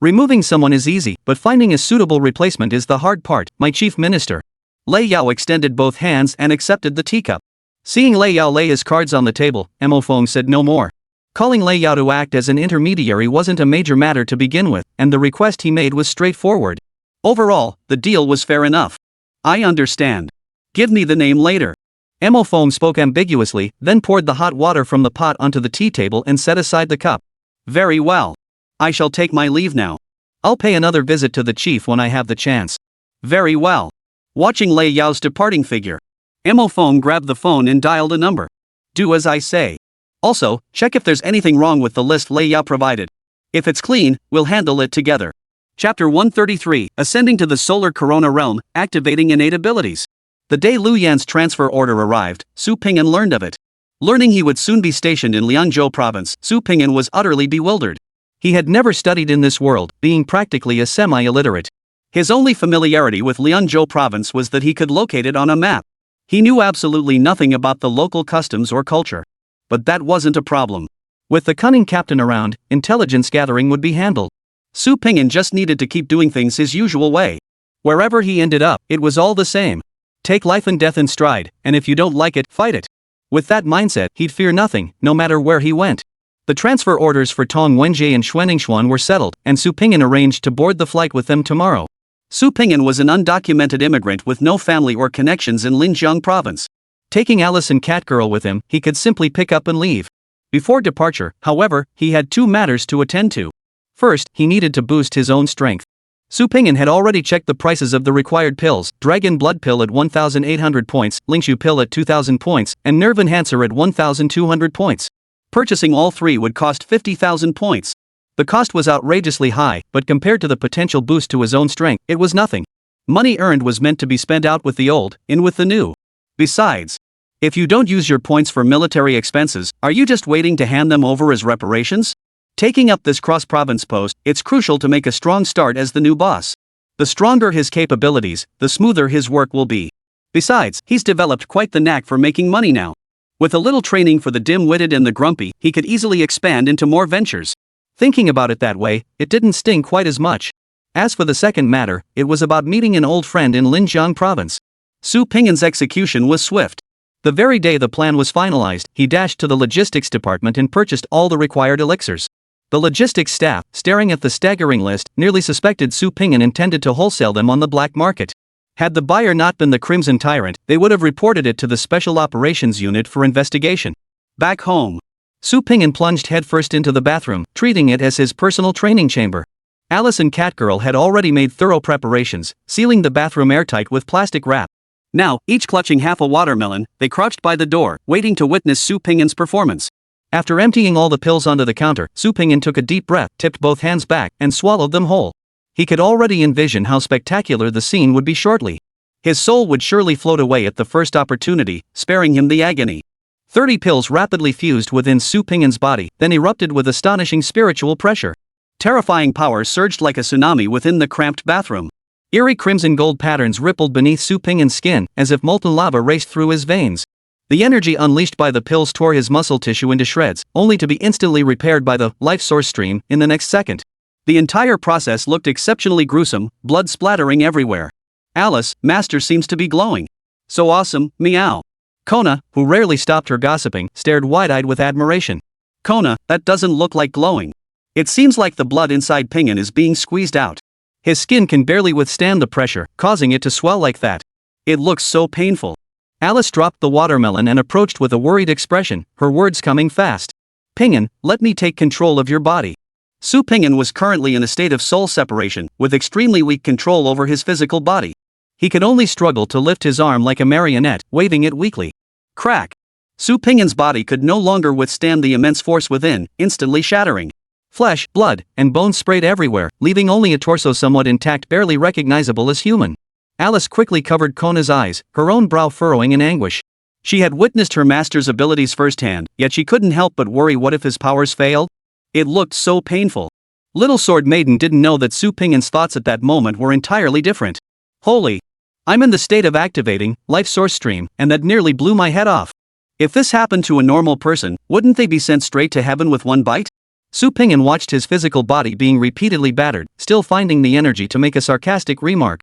Removing someone is easy, but finding a suitable replacement is the hard part, my chief minister. Lei Yao extended both hands and accepted the teacup. Seeing Lei Yao lay his cards on the table, Mo Feng said no more. Calling Lei Yao to act as an intermediary wasn't a major matter to begin with, and the request he made was straightforward. Overall, the deal was fair enough. I understand. Give me the name later. Mo Feng spoke ambiguously, then poured the hot water from the pot onto the tea table and set aside the cup. Very well. I shall take my leave now. I'll pay another visit to the chief when I have the chance. Very well. Watching Lei Yao's departing figure, Mo Feng grabbed the phone and dialed a number. Do as I say. Also, check if there's anything wrong with the list Lei Yao provided. If it's clean, we'll handle it together. Chapter 133, Ascending to the Solar Corona Realm, Activating Innate Abilities. The day Lu Yan's transfer order arrived, Su Ping'an learned of it. Learning he would soon be stationed in Liangzhou province, Su Ping'an was utterly bewildered. He had never studied in this world, being practically a semi-illiterate. His only familiarity with Liangzhou province was that he could locate it on a map. He knew absolutely nothing about the local customs or culture. But that wasn't a problem. With the cunning captain around, intelligence gathering would be handled. Su Ping'an just needed to keep doing things his usual way. Wherever he ended up, it was all the same. Take life and death in stride, and if you don't like it, fight it. With that mindset, he'd fear nothing, no matter where he went. The transfer orders for Tong Wenjie and Xuanningsuan were settled, and Su Ping'an arranged to board the flight with them tomorrow. Su Ping'an was an undocumented immigrant with no family or connections in Linjiang province. Taking Alice and Catgirl with him, he could simply pick up and leave. Before departure, however, he had two matters to attend to. First, he needed to boost his own strength. Su Ping'an had already checked the prices of the required pills: Dragon Blood Pill at 1,800 points, Lingshu Pill at 2,000 points, and Nerve Enhancer at 1,200 points. Purchasing all three would cost 50,000 points. The cost was outrageously high, but compared to the potential boost to his own strength, it was nothing. Money earned was meant to be spent out with the old, in with the new. Besides, if you don't use your points for military expenses, are you just waiting to hand them over as reparations? Taking up this cross-province post, it's crucial to make a strong start as the new boss. The stronger his capabilities, the smoother his work will be. Besides, he's developed quite the knack for making money now. With a little training for the dim-witted and the grumpy, he could easily expand into more ventures. Thinking about it that way, it didn't sting quite as much. As for the second matter, it was about meeting an old friend in Linjiang province. Su Ping'an's execution was swift. The very day the plan was finalized, he dashed to the logistics department and purchased all the required elixirs. The logistics staff, staring at the staggering list, nearly suspected Su Ping'an intended to wholesale them on the black market. Had the buyer not been the Crimson Tyrant, they would have reported it to the Special Operations Unit for investigation. Back home, Su Ping'an plunged headfirst into the bathroom, treating it as his personal training chamber. Alice and Catgirl had already made thorough preparations, sealing the bathroom airtight with plastic wrap. Now, each clutching half a watermelon, they crouched by the door, waiting to witness Su Ping'an's performance. After emptying all the pills onto the counter, Su Ping'an took a deep breath, tipped both hands back, and swallowed them whole. He could already envision how spectacular the scene would be shortly. His soul would surely float away at the first opportunity, sparing him the agony. 30 pills rapidly fused within Su Ping'an's body, then erupted with astonishing spiritual pressure. Terrifying power surged like a tsunami within the cramped bathroom. Eerie crimson gold patterns rippled beneath Su Ping'an's skin, as if molten lava raced through his veins. The energy unleashed by the pills tore his muscle tissue into shreds, only to be instantly repaired by the life source stream in the next second. The entire process looked exceptionally gruesome, blood splattering everywhere. Alice, master seems to be glowing. So awesome, meow. Kona, who rarely stopped her gossiping, stared wide-eyed with admiration. Kona, that doesn't look like glowing. It seems like the blood inside Ping'an is being squeezed out. His skin can barely withstand the pressure, causing it to swell like that. It looks so painful. Alice dropped the watermelon and approached with a worried expression, her words coming fast. Ping'an, let me take control of your body. Su Ping'an was currently in a state of soul separation, with extremely weak control over his physical body. He could only struggle to lift his arm like a marionette, waving it weakly. Crack! Su Ping'an's body could no longer withstand the immense force within, instantly shattering. Flesh, blood, and bones sprayed everywhere, leaving only a torso somewhat intact, barely recognizable as human. Alice quickly covered Kona's eyes, her own brow furrowing in anguish. She had witnessed her master's abilities firsthand, yet she couldn't help but worry, what if his powers failed? It looked so painful. Little Sword Maiden didn't know that Su Ping'an's thoughts at that moment were entirely different. Holy! I'm in the state of activating life source stream, and that nearly blew my head off. If this happened to a normal person, wouldn't they be sent straight to heaven with one bite? Su Ping'an watched his physical body being repeatedly battered, still finding the energy to make a sarcastic remark.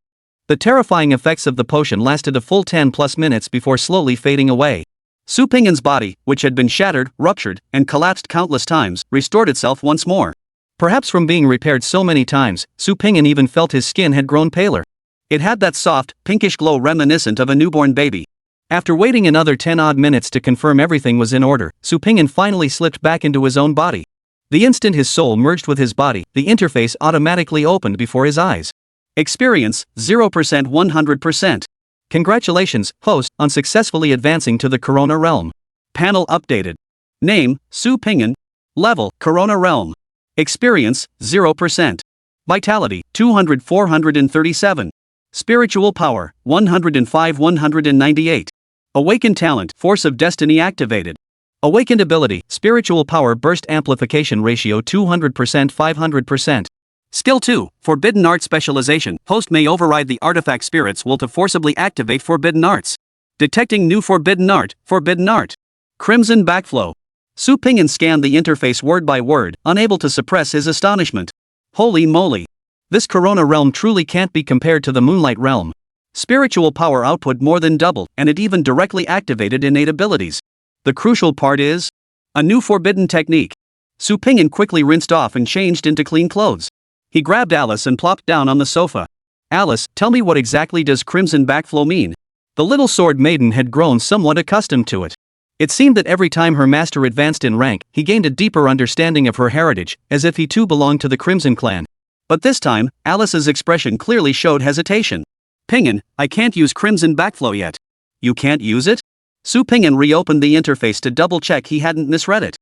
The terrifying effects of the potion lasted a full 10+ minutes before slowly fading away. Su Ping'an's body, which had been shattered, ruptured, and collapsed countless times, restored itself once more. Perhaps from being repaired so many times, Su Ping'an even felt his skin had grown paler. It had that soft, pinkish glow reminiscent of a newborn baby. After waiting another 10-odd minutes to confirm everything was in order, Su Ping'an finally slipped back into his own body. The instant his soul merged with his body, the interface automatically opened before his eyes. Experience, 0% 100%. Congratulations, host, on successfully advancing to the Corona Realm. Panel updated. Name, Su Ping'an. Level, Corona Realm. Experience, 0%. Vitality, 200 437. Spiritual power, 105 198. Awakened talent, Force of Destiny activated. Awakened ability, Spiritual Power Burst Amplification Ratio 200% 500%. Skill 2, Forbidden Art Specialization. Host may override the artifact spirit's will to forcibly activate forbidden arts. Detecting new forbidden art, Forbidden Art. Crimson Backflow. Su Ping'an scanned the interface word by word, unable to suppress his astonishment. Holy moly! This Corona Realm truly can't be compared to the Moonlight Realm. Spiritual power output more than doubled, and it even directly activated innate abilities. The crucial part is a new forbidden technique. Su Ping'an quickly rinsed off and changed into clean clothes. He grabbed Alice and plopped down on the sofa. Alice, tell me, what exactly does Crimson Backflow mean? The Little Sword Maiden had grown somewhat accustomed to it. It seemed that every time her master advanced in rank, he gained a deeper understanding of her heritage, as if he too belonged to the Crimson Clan. But this time, Alice's expression clearly showed hesitation. Ping'an, I can't use Crimson Backflow yet. You can't use it? Su Ping'an reopened the interface to double-check he hadn't misread it.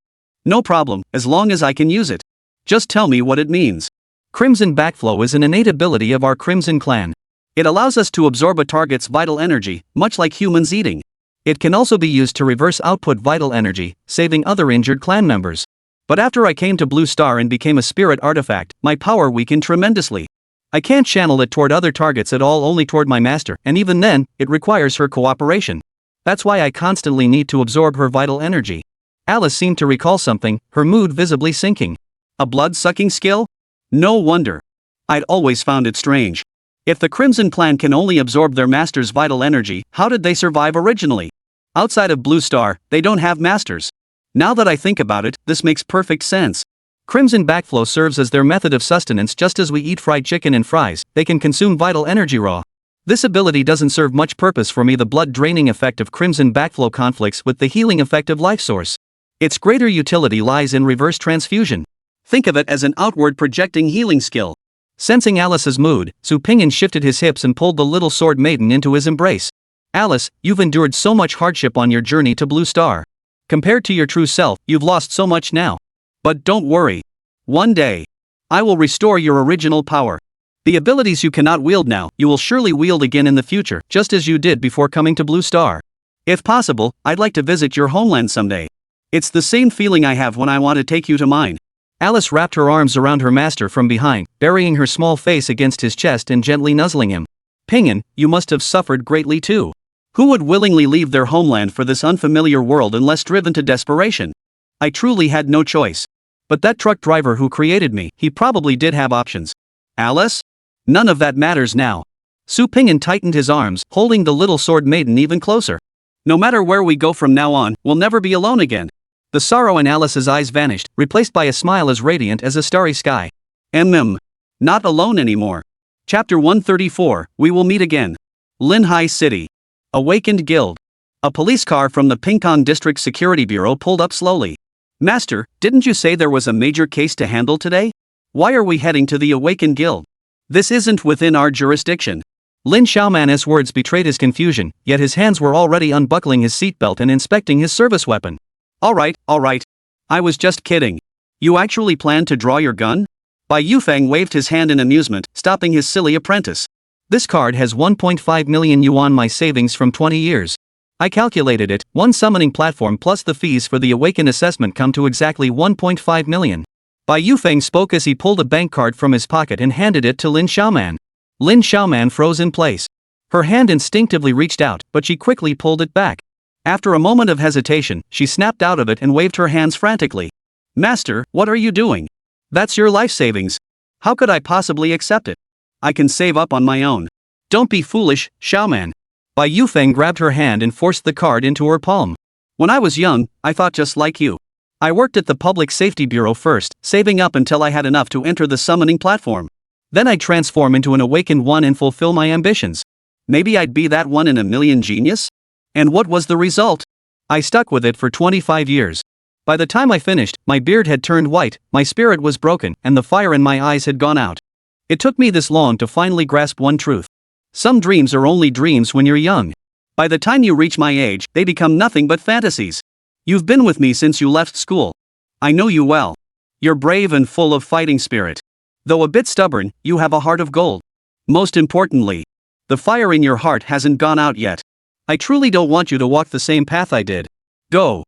No problem, as long as I can use it. Just tell me what it means. Crimson Backflow is an innate ability of our Crimson Clan. It allows us to absorb a target's vital energy, much like humans eating. It can also be used to reverse output vital energy, saving other injured clan members. But after I came to Blue Star and became a spirit artifact, my power weakened tremendously. I can't channel it toward other targets at all, only toward my master, and even then, it requires her cooperation. That's why I constantly need to absorb her vital energy. Alice seemed to recall something, her mood visibly sinking. A blood-sucking skill? No wonder. I'd always found it strange. If the Crimson Clan can only absorb their master's vital energy, how did they survive originally? Outside of Blue Star, they don't have masters. Now that I think about it, this makes perfect sense. Crimson backflow serves as their method of sustenance. Just as we eat fried chicken and fries, they can consume vital energy raw. This ability doesn't serve much purpose for me. The blood-draining effect of Crimson backflow conflicts with the healing effect of Life Source. Its greater utility lies in reverse transfusion. Think of it as an outward projecting healing skill. Sensing Alice's mood, Su Pingyan shifted his hips and pulled the little sword maiden into his embrace. Alice, you've endured so much hardship on your journey to Blue Star. Compared to your true self, you've lost so much now. But don't worry. One day, I will restore your original power. The abilities you cannot wield now, you will surely wield again in the future, just as you did before coming to Blue Star. If possible, I'd like to visit your homeland someday. It's the same feeling I have when I want to take you to mine. Alice wrapped her arms around her master from behind, burying her small face against his chest and gently nuzzling him. Pingyan, you must have suffered greatly too. Who would willingly leave their homeland for this unfamiliar world unless driven to desperation? I truly had no choice. But that truck driver who created me, he probably did have options. Alice? None of that matters now. Su Pingyan tightened his arms, holding the little sword maiden even closer. No matter where we go from now on, we'll never be alone again. The sorrow in Alice's eyes vanished, replaced by a smile as radiant as a starry sky. Not alone anymore. Chapter 134, We Will Meet Again. Linhai City. Awakened Guild. A police car from the Pingkong District Security Bureau pulled up slowly. Master, didn't you say there was a major case to handle today? Why are we heading to the Awakened Guild? This isn't within our jurisdiction. Lin Xiaoman's words betrayed his confusion, yet his hands were already unbuckling his seatbelt and inspecting his service weapon. Alright. I was just kidding. You actually plan to draw your gun? Bai Yufeng waved his hand in amusement, stopping his silly apprentice. This card has 1.5 million yuan, my savings from 20 years. I calculated it, one summoning platform plus the fees for the Awaken assessment come to exactly 1.5 million. Bai Yufeng spoke as he pulled a bank card from his pocket and handed it to Lin Xiaoman. Lin Xiaoman froze in place. Her hand instinctively reached out, but she quickly pulled it back. After a moment of hesitation, she snapped out of it and waved her hands frantically. Master, what are you doing? That's your life savings. How could I possibly accept it? I can save up on my own. Don't be foolish, Xiaoman. Bai Yufeng grabbed her hand and forced the card into her palm. When I was young, I thought just like you. I worked at the Public Safety Bureau first, saving up until I had enough to enter the summoning platform. Then I'd transform into an awakened one and fulfill my ambitions. Maybe I'd be that one in a million genius? And what was the result? I stuck with it for 25 years. By the time I finished, my beard had turned white, my spirit was broken, and the fire in my eyes had gone out. It took me this long to finally grasp one truth. Some dreams are only dreams when you're young. By the time you reach my age, they become nothing but fantasies. You've been with me since you left school. I know you well. You're brave and full of fighting spirit. Though a bit stubborn, you have a heart of gold. Most importantly, the fire in your heart hasn't gone out yet. I truly don't want you to walk the same path I did. Go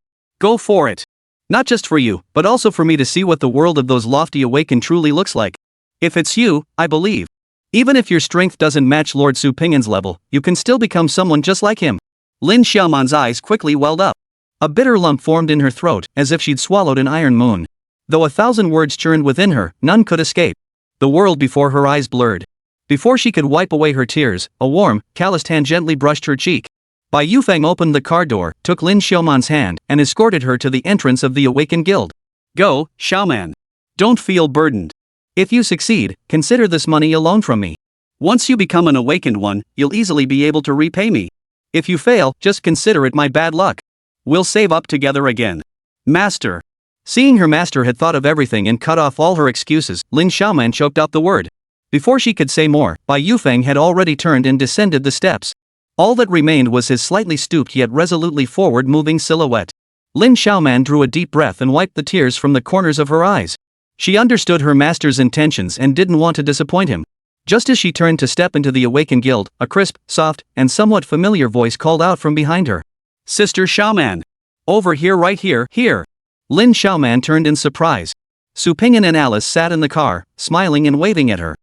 for it. Not just for you, but also for me to see what the world of those lofty awakened truly looks like. If it's you, I believe. Even if your strength doesn't match Lord Su Pingyan's level, you can still become someone just like him. Lin Xiaoman's eyes quickly welled up. A bitter lump formed in her throat, as if she'd swallowed an iron moon. Though 1,000 words churned within her, none could escape. The world before her eyes blurred. Before she could wipe away her tears, a warm, calloused hand gently brushed her cheek. Bai Yufeng opened the car door, took Lin Xiaoman's hand, and escorted her to the entrance of the Awakened Guild. Go, Xiaoman. Don't feel burdened. If you succeed, consider this money a loan from me. Once you become an awakened one, you'll easily be able to repay me. If you fail, just consider it my bad luck. We'll save up together again. Master. Seeing her master had thought of everything and cut off all her excuses, Lin Xiaoman choked out the word. Before she could say more, Bai Yufeng had already turned and descended the steps. All that remained was his slightly stooped yet resolutely forward-moving silhouette. Lin Xiaoman drew a deep breath and wiped the tears from the corners of her eyes. She understood her master's intentions and didn't want to disappoint him. Just as she turned to step into the Awakened Guild, a crisp, soft, and somewhat familiar voice called out from behind her. Sister Xiaoman. Over here, right here, here. Lin Xiaoman turned in surprise. Su Pingyan and Alice sat in the car, smiling and waving at her.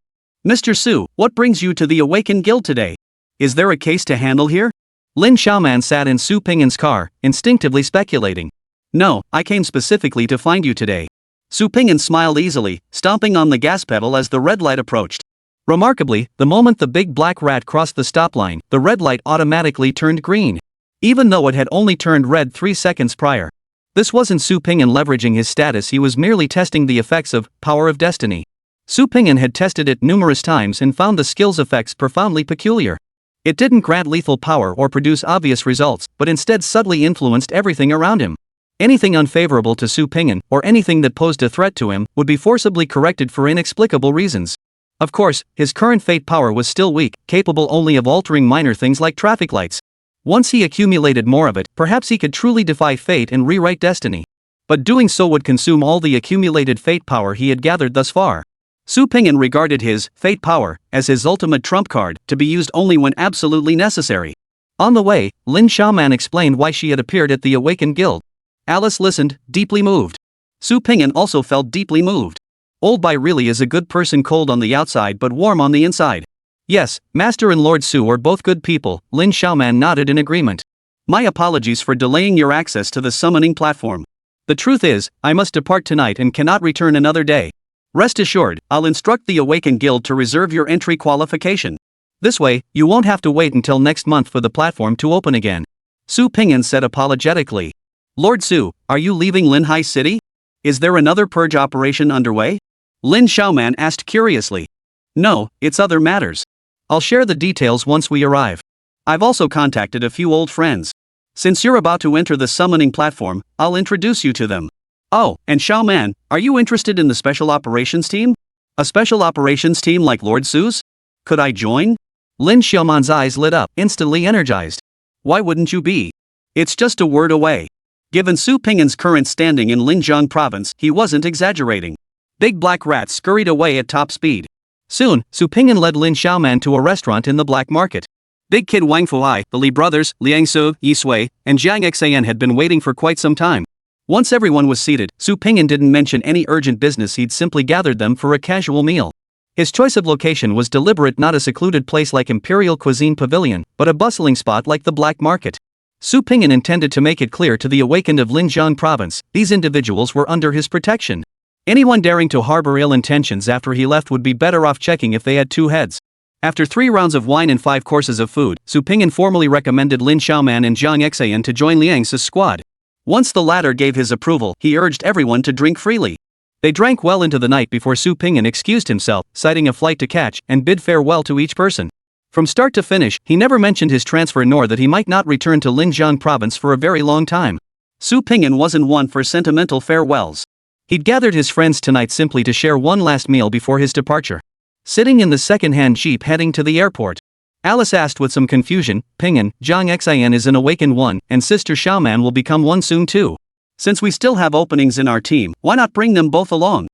Mr. Su, what brings you to the Awakened Guild today? Is there a case to handle here? Lin Xiaoman sat in Su Pingyan's car, instinctively speculating. No, I came specifically to find you today. Su Pingyan smiled easily, stomping on the gas pedal as the red light approached. Remarkably, the moment the big black rat crossed the stop line, the red light automatically turned green, even though it had only turned red 3 seconds prior. This wasn't Su Pingyan leveraging his status, he was merely testing the effects of Power of Destiny. Su Pingyan had tested it numerous times and found the skill's effects profoundly peculiar. It didn't grant lethal power or produce obvious results, but instead subtly influenced everything around him. Anything unfavorable to Su Pingyan, or anything that posed a threat to him, would be forcibly corrected for inexplicable reasons. Of course, his current fate power was still weak, capable only of altering minor things like traffic lights. Once he accumulated more of it, perhaps he could truly defy fate and rewrite destiny. But doing so would consume all the accumulated fate power he had gathered thus far. Su Pingyan regarded his fate power as his ultimate trump card, to be used only when absolutely necessary. On the way, Lin Xiaoman explained why she had appeared at the Awakened Guild. Alice listened, deeply moved. Su Pingyan also felt deeply moved. Old Bai really is a good person, cold on the outside but warm on the inside. Yes, Master and Lord Su are both good people, Lin Xiaoman nodded in agreement. My apologies for delaying your access to the summoning platform. The truth is, I must depart tonight and cannot return another day. Rest assured, I'll instruct the Awakened Guild to reserve your entry qualification. This way, you won't have to wait until next month for the platform to open again. Su Pingyan said apologetically. Lord Su, are you leaving Linhai City? Is there another purge operation underway? Lin Xiaoman asked curiously. No, it's other matters. I'll share the details once we arrive. I've also contacted a few old friends. Since you're about to enter the summoning platform, I'll introduce you to them. Oh, and Xiaoman, are you interested in the special operations team? A special operations team like Lord Su's? Could I join? Lin Xiaoman's eyes lit up, instantly energized. Why wouldn't you be? It's just a word away. Given Su Pingyan's current standing in Linjiang province, he wasn't exaggerating. Big black rats scurried away at top speed. Soon, Su Pingyan led Lin Xiaoman to a restaurant in the black market. Big Kid Wang Fuhai, the Li brothers, Liang Su, Yi Sui, and Jiang Xan had been waiting for quite some time. Once everyone was seated, Su Pingyan didn't mention any urgent business, he'd simply gathered them for a casual meal. His choice of location was deliberate, not a secluded place like Imperial Cuisine Pavilion, but a bustling spot like the black market. Su Pingyan intended to make it clear to the awakened of Linjiang province, these individuals were under his protection. Anyone daring to harbor ill intentions after he left would be better off checking if they had two heads. After 3 rounds of wine and 5 courses of food, Su Pingyan formally recommended Lin Xiaoman and Jiang Xan to join Liang's squad. Once the latter gave his approval, he urged everyone to drink freely. They drank well into the night before Su Pingyan excused himself, citing a flight to catch, and bid farewell to each person. From start to finish, he never mentioned his transfer nor that he might not return to Linjiang province for a very long time. Su Pingyan wasn't one for sentimental farewells. He'd gathered his friends tonight simply to share one last meal before his departure. Sitting in the second-hand jeep heading to the airport, Alice asked with some confusion, Pingyan, Jiang Xan is an awakened one, and Sister Xiaoman will become one soon too. Since we still have openings in our team, why not bring them both along?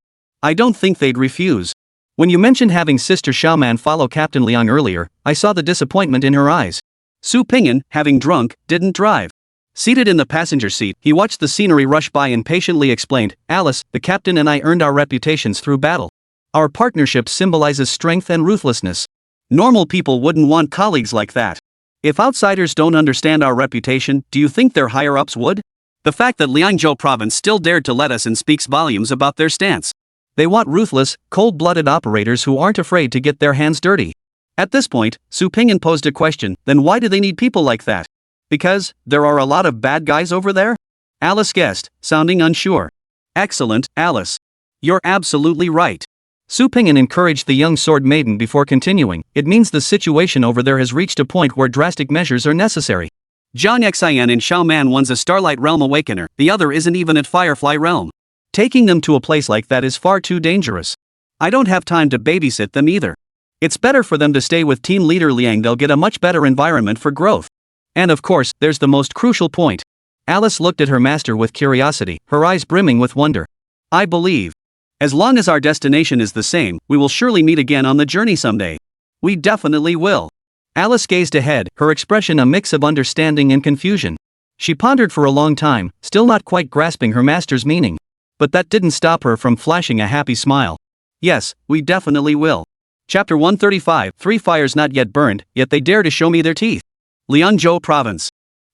I don't think they'd refuse. When you mentioned having Sister Xiaoman follow Captain Liang earlier, I saw the disappointment in her eyes. Su Pingyan, having drunk, didn't drive. Seated in the passenger seat, he watched the scenery rush by and patiently explained, Alice, the captain and I earned our reputations through battle. Our partnership symbolizes strength and ruthlessness. Normal people wouldn't want colleagues like that. If outsiders don't understand our reputation, do you think their higher-ups would? The fact that Liangzhou province still dared to let us in speaks volumes about their stance. They want ruthless, cold-blooded operators who aren't afraid to get their hands dirty. At this point, Su Pingyan posed a question, then why do they need people like that? Because there are a lot of bad guys over there? Alice guessed, sounding unsure. Excellent, Alice. You're absolutely right. Su Pingyan encouraged the young sword maiden before continuing, it means the situation over there has reached a point where drastic measures are necessary. Jiang Xan and Xiaoman, one's a Starlight Realm Awakener, the other isn't even at Firefly Realm. Taking them to a place like that is far too dangerous. I don't have time to babysit them either. It's better for them to stay with team leader Liang, they'll get a much better environment for growth. And of course, there's the most crucial point. Alice looked at her master with curiosity, her eyes brimming with wonder. I believe. As long as our destination is the same, we will surely meet again on the journey someday. We definitely will. Alice gazed ahead, her expression a mix of understanding and confusion. She pondered for a long time, still not quite grasping her master's meaning. But that didn't stop her from flashing a happy smile. Yes, we definitely will. Chapter 135, 3 fires not yet burned, yet they dare to show me their teeth. Liangzhou Province.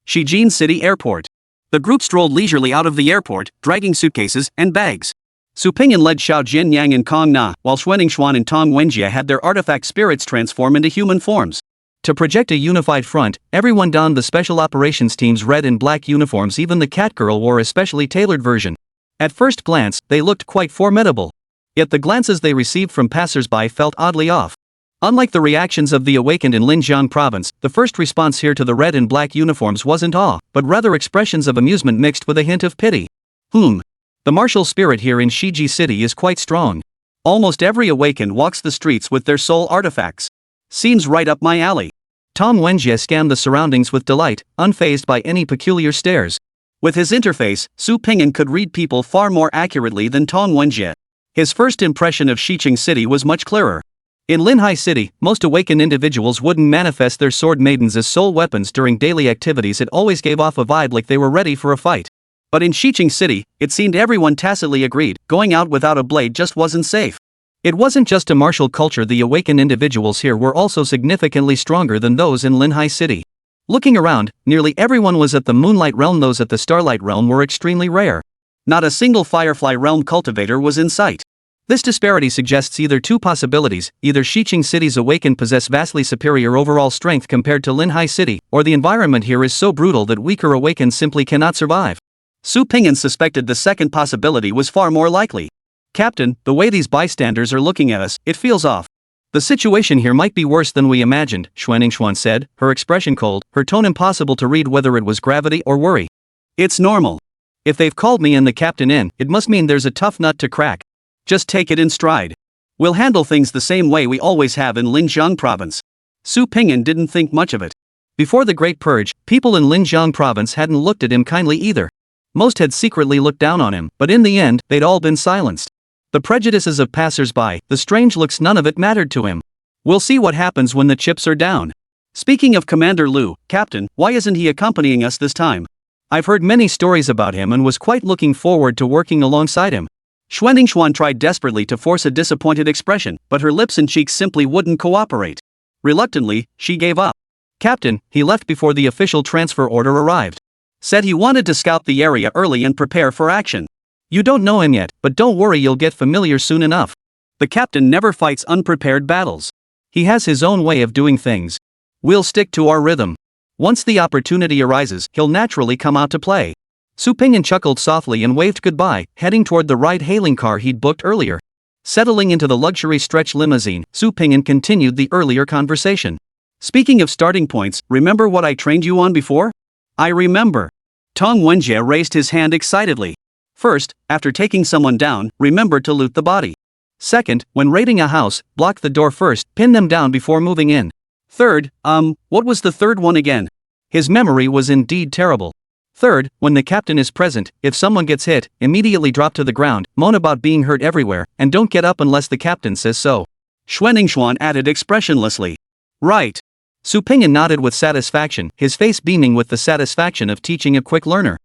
Shijin City Airport. The group strolled leisurely out of the airport, dragging suitcases and bags. Su Pingyan led Xiao Jianyang and Kong Na, while Xuanningshuan and Tong Wenjie had their artifact spirits transform into human forms. To project a unified front, everyone donned the Special Operations Team's red and black uniforms. Even the cat girl wore a specially tailored version. At first glance, they looked quite formidable. Yet the glances they received from passers-by felt oddly off. Unlike the reactions of the awakened in Linjiang province, the first response here to the red and black uniforms wasn't awe, but rather expressions of amusement mixed with a hint of pity. The martial spirit here in Shiji City is quite strong. Almost every awakened walks the streets with their soul artifacts. Seems right up my alley. Tong Wenjie scanned the surroundings with delight, unfazed by any peculiar stares. With his interface, Su Pingyan could read people far more accurately than Tong Wenjie. His first impression of Shiqing City was much clearer. In Linhai City, most awakened individuals wouldn't manifest their sword maidens as soul weapons during daily activities. It always gave off a vibe like they were ready for a fight. But in Shiqing City, it seemed everyone tacitly agreed, going out without a blade just wasn't safe. It wasn't just a martial culture. The awakened individuals here were also significantly stronger than those in Linhai City. Looking around, nearly everyone was at the Moonlight Realm. Those at the Starlight Realm were extremely rare. Not a single Firefly Realm cultivator was in sight. This disparity suggests either two possibilities: either Shiqing City's awakened possess vastly superior overall strength compared to Linhai City, or the environment here is so brutal that weaker awakened simply cannot survive. Su Pingyan suspected the second possibility was far more likely. Captain, the way these bystanders are looking at us, it feels off. The situation here might be worse than we imagined, Xuanningshuan said, her expression cold, her tone impossible to read whether it was gravity or worry. It's normal. If they've called me and the captain in, it must mean there's a tough nut to crack. Just take it in stride. We'll handle things the same way we always have in Linjiang province. Su Pingyan didn't think much of it. Before the Great Purge, people in Linjiang province hadn't looked at him kindly either. Most had secretly looked down on him, but in the end, they'd all been silenced. The prejudices of passers-by, the strange looks, none of it mattered to him. We'll see what happens when the chips are down. Speaking of Commander Lu, Captain, why isn't he accompanying us this time? I've heard many stories about him and was quite looking forward to working alongside him. Xuanningshuan tried desperately to force a disappointed expression, but her lips and cheeks simply wouldn't cooperate. Reluctantly, she gave up. Captain, he left before the official transfer order arrived. Said he wanted to scout the area early and prepare for action. You don't know him yet, but don't worry, you'll get familiar soon enough. The captain never fights unprepared battles. He has his own way of doing things. We'll stick to our rhythm. Once the opportunity arises, he'll naturally come out to play. Su Pingyan chuckled softly and waved goodbye, heading toward the ride-hailing car he'd booked earlier. Settling into the luxury stretch limousine, Su Pingyan continued the earlier conversation. Speaking of starting points, remember what I trained you on before? I remember. Tong Wenjie raised his hand excitedly. First, after taking someone down, remember to loot the body. Second, when raiding a house, block the door first, pin them down before moving in. Third, what was the third one again? His memory was indeed terrible. Third, when the captain is present, if someone gets hit, immediately drop to the ground, moan about being hurt everywhere, and don't get up unless the captain says so. Xuanningshuan added expressionlessly. Right. Su Pingyan nodded with satisfaction, his face beaming with the satisfaction of teaching a quick learner.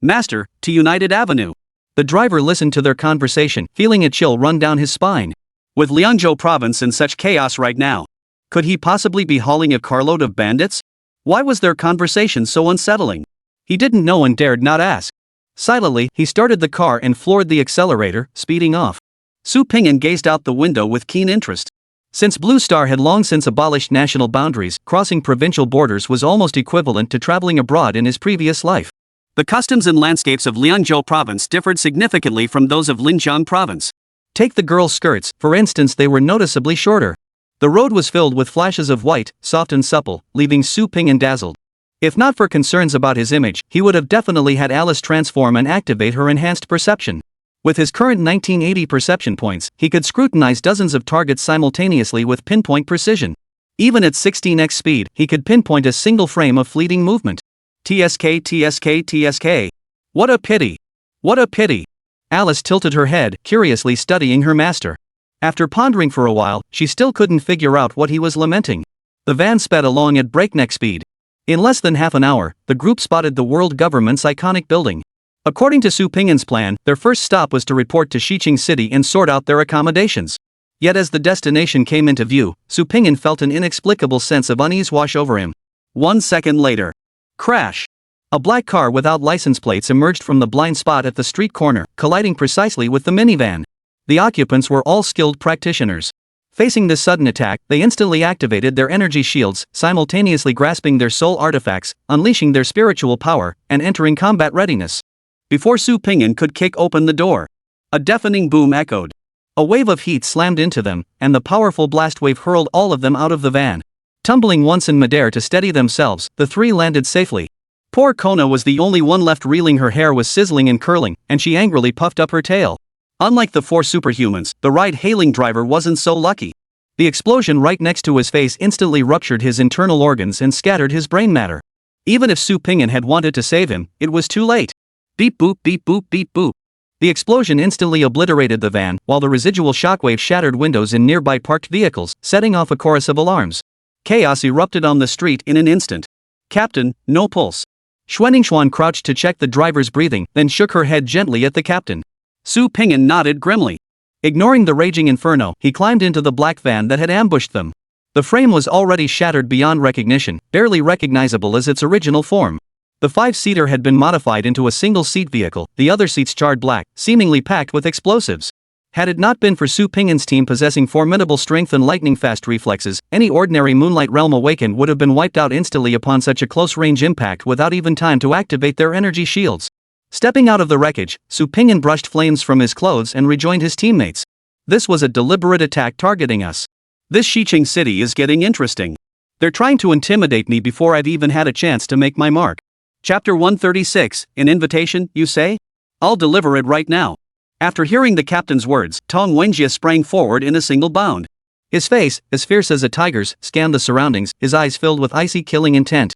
Master, to United Avenue. The driver listened to their conversation, feeling a chill run down his spine. With Liangzhou province in such chaos right now, could he possibly be hauling a carload of bandits? Why was their conversation so unsettling? He didn't know and dared not ask. Silently, he started the car and floored the accelerator, speeding off. Su Pingyan gazed out the window with keen interest. Since Blue Star had long since abolished national boundaries, crossing provincial borders was almost equivalent to traveling abroad in his previous life. The customs and landscapes of Liangzhou province differed significantly from those of Linjiang province. Take the girls' skirts, for instance, they were noticeably shorter. The road was filled with flashes of white, soft and supple, leaving Su Pingyan dazzled. If not for concerns about his image, he would have definitely had Alice transform and activate her enhanced perception. With his current 1980 perception points, he could scrutinize dozens of targets simultaneously with pinpoint precision. Even at 16x speed, he could pinpoint a single frame of fleeting movement. TSK, TSK, TSK. What a pity. What a pity. Alice tilted her head, curiously studying her master. After pondering for a while, she still couldn't figure out what he was lamenting. The van sped along at breakneck speed. In less than half an hour, the group spotted the world government's iconic building. According to Su Pingyan's plan, their first stop was to report to Shiqing City and sort out their accommodations. Yet as the destination came into view, Su Pingyan felt an inexplicable sense of unease wash over him. 1 second later. Crash. A black car without license plates emerged from the blind spot at the street corner, colliding precisely with the minivan. The occupants were all skilled practitioners. Facing this sudden attack, they instantly activated their energy shields, simultaneously grasping their soul artifacts, unleashing their spiritual power, and entering combat readiness. Before Su Pingyan could kick open the door, a deafening boom echoed. A wave of heat slammed into them, and the powerful blast wave hurled all of them out of the van. Tumbling once in midair to steady themselves, the three landed safely. Poor Kona was the only one left reeling. Her hair was sizzling and curling, and she angrily puffed up her tail. Unlike the four superhumans, the ride-hailing driver wasn't so lucky. The explosion right next to his face instantly ruptured his internal organs and scattered his brain matter. Even if Su Pingyan had wanted to save him, it was too late. Beep boop beep boop beep boop. The explosion instantly obliterated the van, while the residual shockwave shattered windows in nearby parked vehicles, setting off a chorus of alarms. Chaos erupted on the street in an instant. Captain, no pulse. Xuanningshuan crouched to check the driver's breathing, then shook her head gently at the captain. Su Pingyan nodded grimly. Ignoring the raging inferno, he climbed into the black van that had ambushed them. The frame was already shattered beyond recognition, barely recognizable as its original form. The five-seater had been modified into a single-seat vehicle, the other seats charred black, seemingly packed with explosives. Had it not been for Su Pingyan's team possessing formidable strength and lightning-fast reflexes, any ordinary Moonlight Realm Awakened would have been wiped out instantly upon such a close-range impact without even time to activate their energy shields. Stepping out of the wreckage, Su Pingyan brushed flames from his clothes and rejoined his teammates. This was a deliberate attack targeting us. This Xiqing city is getting interesting. They're trying to intimidate me before I've even had a chance to make my mark. Chapter 136, an invitation, you say? I'll deliver it right now. After hearing the captain's words, Tong Wenjie sprang forward in a single bound. His face, as fierce as a tiger's, scanned the surroundings, his eyes filled with icy killing intent.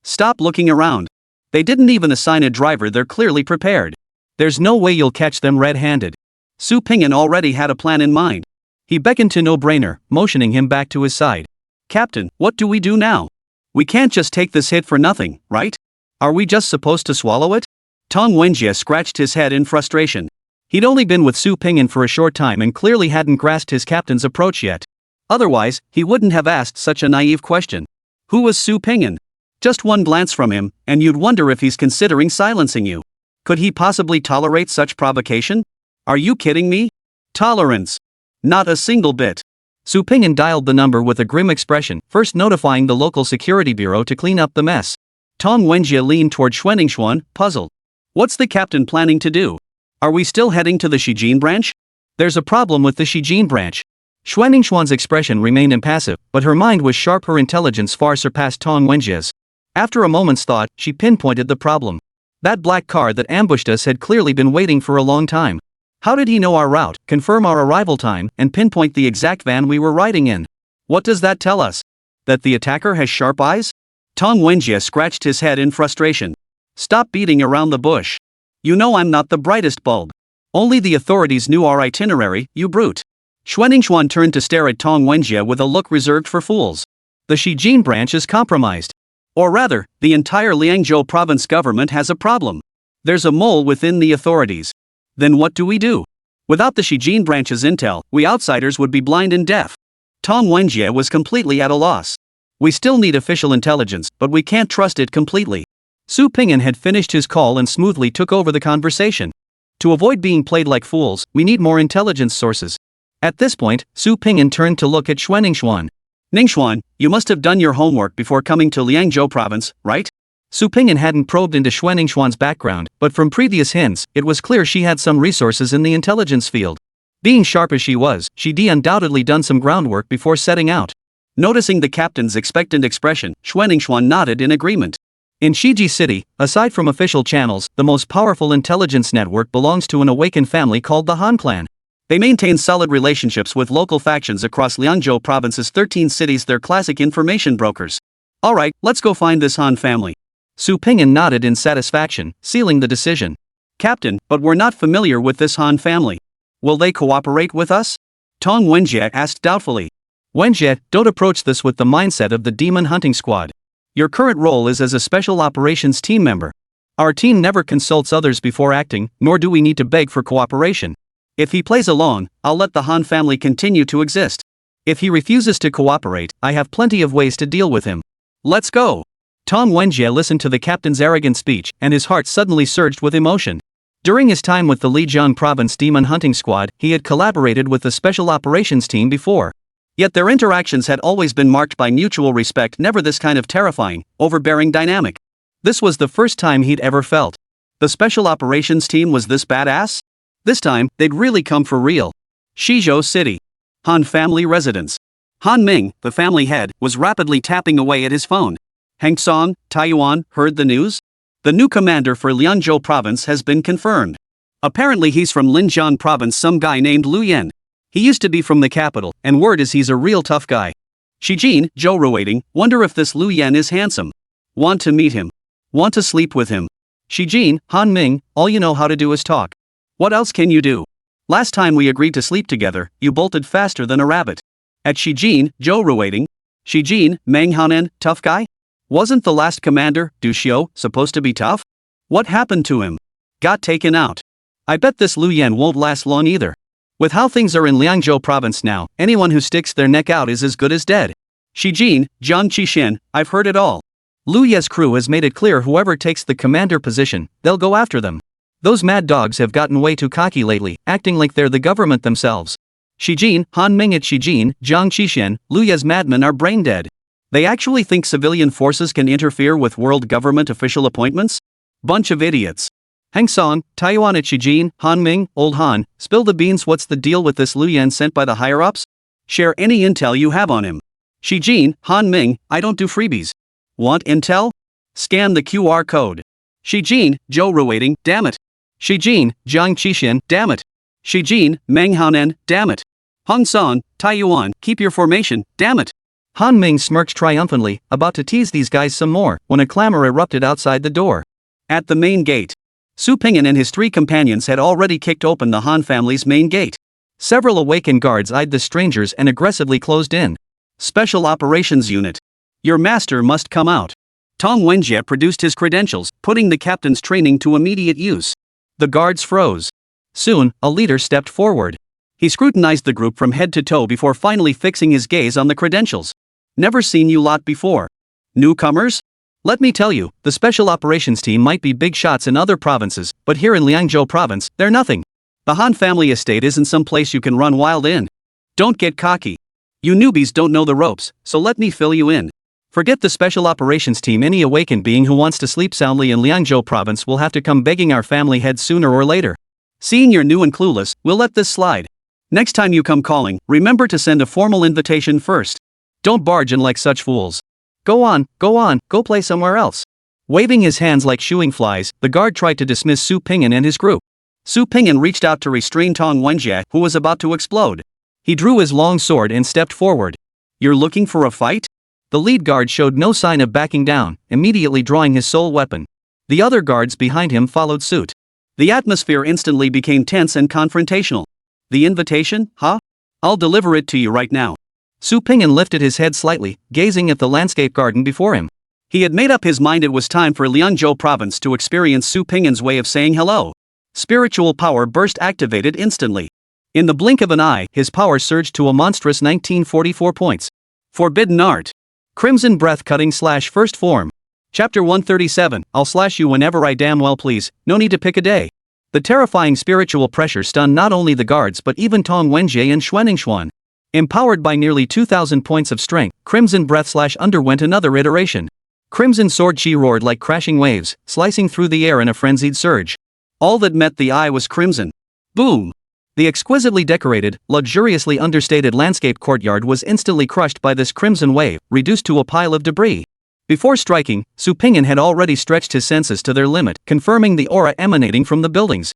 Stop looking around. They didn't even assign a driver. They're clearly prepared. There's no way you'll catch them red-handed. Su Pingyan already had a plan in mind. He beckoned to No-Brainer, motioning him back to his side. Captain, what do we do now? We can't just take this hit for nothing, right? Are we just supposed to swallow it? Tong Wenjie scratched his head in frustration. He'd only been with Su Pingyan for a short time and clearly hadn't grasped his captain's approach yet. Otherwise, he wouldn't have asked such a naive question. Who was Su Pingyan? Just one glance from him, and you'd wonder if he's considering silencing you. Could he possibly tolerate such provocation? Are you kidding me? Tolerance? Not a single bit. Su Pingyan dialed the number with a grim expression, first notifying the local security bureau to clean up the mess. Tong Wenjie leaned toward Xuanningshuan, puzzled. What's the captain planning to do? Are we still heading to the Shijin branch? There's a problem with the Shijin branch. Xuanningshuan's expression remained impassive, but her mind was sharp. Her intelligence far surpassed Tong Wenjie's. After a moment's thought, she pinpointed the problem. That black car that ambushed us had clearly been waiting for a long time. How did he know our route, confirm our arrival time, and pinpoint the exact van we were riding in? What does that tell us? That the attacker has sharp eyes? Tong Wenjie scratched his head in frustration. Stop beating around the bush. You know I'm not the brightest bulb. Only the authorities knew our itinerary, you brute. Xuanningshuan turned to stare at Tong Wenjie with a look reserved for fools. The Shijin branch is compromised. Or rather, the entire Liangzhou province government has a problem. There's a mole within the authorities. Then what do we do? Without the Shijin branch's intel, we outsiders would be blind and deaf. Tong Wenjie was completely at a loss. We still need official intelligence, but we can't trust it completely. Su Pingyan had finished his call and smoothly took over the conversation. To avoid being played like fools, we need more intelligence sources. At this point, Su Pingyan turned to look at Xuanningshuan. Ningshuan, you must have done your homework before coming to Liangzhou province, right? Su Pingyan hadn't probed into Xuanningshuan's background, but from previous hints, it was clear she had some resources in the intelligence field. Being sharp as she was, she'd undoubtedly done some groundwork before setting out. Noticing the captain's expectant expression, Xuanningshuan nodded in agreement. In Shiji City, aside from official channels, the most powerful intelligence network belongs to an awakened family called the Han clan. They maintain solid relationships with local factions across Liangzhou province's 13 cities. They're classic information brokers. Alright, let's go find this Han family. Su Pingyan nodded in satisfaction, sealing the decision. Captain, but we're not familiar with this Han family. Will they cooperate with us? Tong Wenjie asked doubtfully. Wenjie, don't approach this with the mindset of the demon hunting squad. Your current role is as a special operations team member. Our team never consults others before acting, nor do we need to beg for cooperation. If he plays along, I'll let the Han family continue to exist. If he refuses to cooperate, I have plenty of ways to deal with him. Let's go. Tong Wenjie listened to the captain's arrogant speech, and his heart suddenly surged with emotion. During his time with the Lijiang Province Demon Hunting Squad, he had collaborated with the Special Operations Team before. Yet their interactions had always been marked by mutual respect, never this kind of terrifying, overbearing dynamic. This was the first time he'd ever felt. The Special Operations Team was this badass? This time, they'd really come for real. Shizhou City. Han family residence. Han Ming, the family head, was rapidly tapping away at his phone. Hang Song, Taiyuan, heard the news? The new commander for Liangzhou province has been confirmed. Apparently he's from Linjiang province, some guy named Lu Yan. He used to be from the capital, and word is he's a real tough guy. Shijin, Zhou Ruiting, wonder if this Lu Yan is handsome. Want to meet him. Want to sleep with him. Shijin, Han Ming, all you know how to do is talk. What else can you do? Last time we agreed to sleep together, you bolted faster than a rabbit. At Shijin, Zhou Ruiting. Shijin, Meng Hanen, tough guy? Wasn't the last commander, Du Xiu, supposed to be tough? What happened to him? Got taken out. I bet this Lu Yan won't last long either. With how things are in Liangzhou province now, anyone who sticks their neck out is as good as dead. Shijin, Zhang Qixin, I've heard it all. Lu Ye's crew has made it clear whoever takes the commander position, they'll go after them. Those mad dogs have gotten way too cocky lately, acting like they're the government themselves. Shijin, Han Ming at Shijin, Zhang Qixin, Lu Ye's madmen are brain dead. They actually think civilian forces can interfere with world government official appointments? Bunch of idiots. Hang Song, Taiyuan at Shijin, Han Ming, Old Han, spill the beans. What's the deal with this Lu Yan sent by the higher-ups? Share any intel you have on him. Shijin, Han Ming, I don't do freebies. Want intel? Scan the QR code. Shijin, Zhou Ruiting, damn it. Shijin, Zhang Qixin, damn it. Shijin, Meng Haonen, damn it. Hong Song, Taiyuan, keep your formation, damn it. Han Ming smirked triumphantly, about to tease these guys some more, when a clamor erupted outside the door. At the main gate. Su Pingyan and his three companions had already kicked open the Han family's main gate. Several awakened guards eyed the strangers and aggressively closed in. Special Operations Unit. Your master must come out. Tong Wenjie produced his credentials, putting the captain's training to immediate use. The guards froze. Soon, a leader stepped forward. He scrutinized the group from head to toe before finally fixing his gaze on the credentials. Never seen you lot before. Newcomers? Let me tell you, the Special Operations Team might be big shots in other provinces, but here in Liangzhou province, they're nothing. The Han family estate isn't some place you can run wild in. Don't get cocky. You newbies don't know the ropes, so let me fill you in. Forget the Special Operations Team. Any awakened being who wants to sleep soundly in Liangzhou province will have to come begging our family head sooner or later. Seeing you're new and clueless, we'll let this slide. Next time you come calling, remember to send a formal invitation first. Don't barge in like such fools. Go on, go play somewhere else. Waving his hands like shooing flies, the guard tried to dismiss Su Pingyan and his group. Su Pingyan reached out to restrain Tong Wenjie, who was about to explode. He drew his long sword and stepped forward. You're looking for a fight? The lead guard showed no sign of backing down, immediately drawing his sole weapon. The other guards behind him followed suit. The atmosphere instantly became tense and confrontational. The invitation, huh? I'll deliver it to you right now. Su Pingyan lifted his head slightly, gazing at the landscape garden before him. He had made up his mind it was time for Liangzhou province to experience Su Pingyan's way of saying hello. Spiritual power burst activated instantly. In the blink of an eye, his power surged to a monstrous 1944 points. Forbidden Art. Crimson Breath Cutting / First Form. Chapter 137, I'll slash you whenever I damn well please, no need to pick a day. The terrifying spiritual pressure stunned not only the guards but even Tong Wenjie and Xuan. Empowered by nearly 2,000 points of strength, Crimson Breath / underwent another iteration. Crimson Sword Chi roared like crashing waves, slicing through the air in a frenzied surge. All that met the eye was crimson. Boom! The exquisitely decorated, luxuriously understated landscape courtyard was instantly crushed by this crimson wave, reduced to a pile of debris. Before striking, Su Pingyan had already stretched his senses to their limit, confirming the aura emanating from the buildings.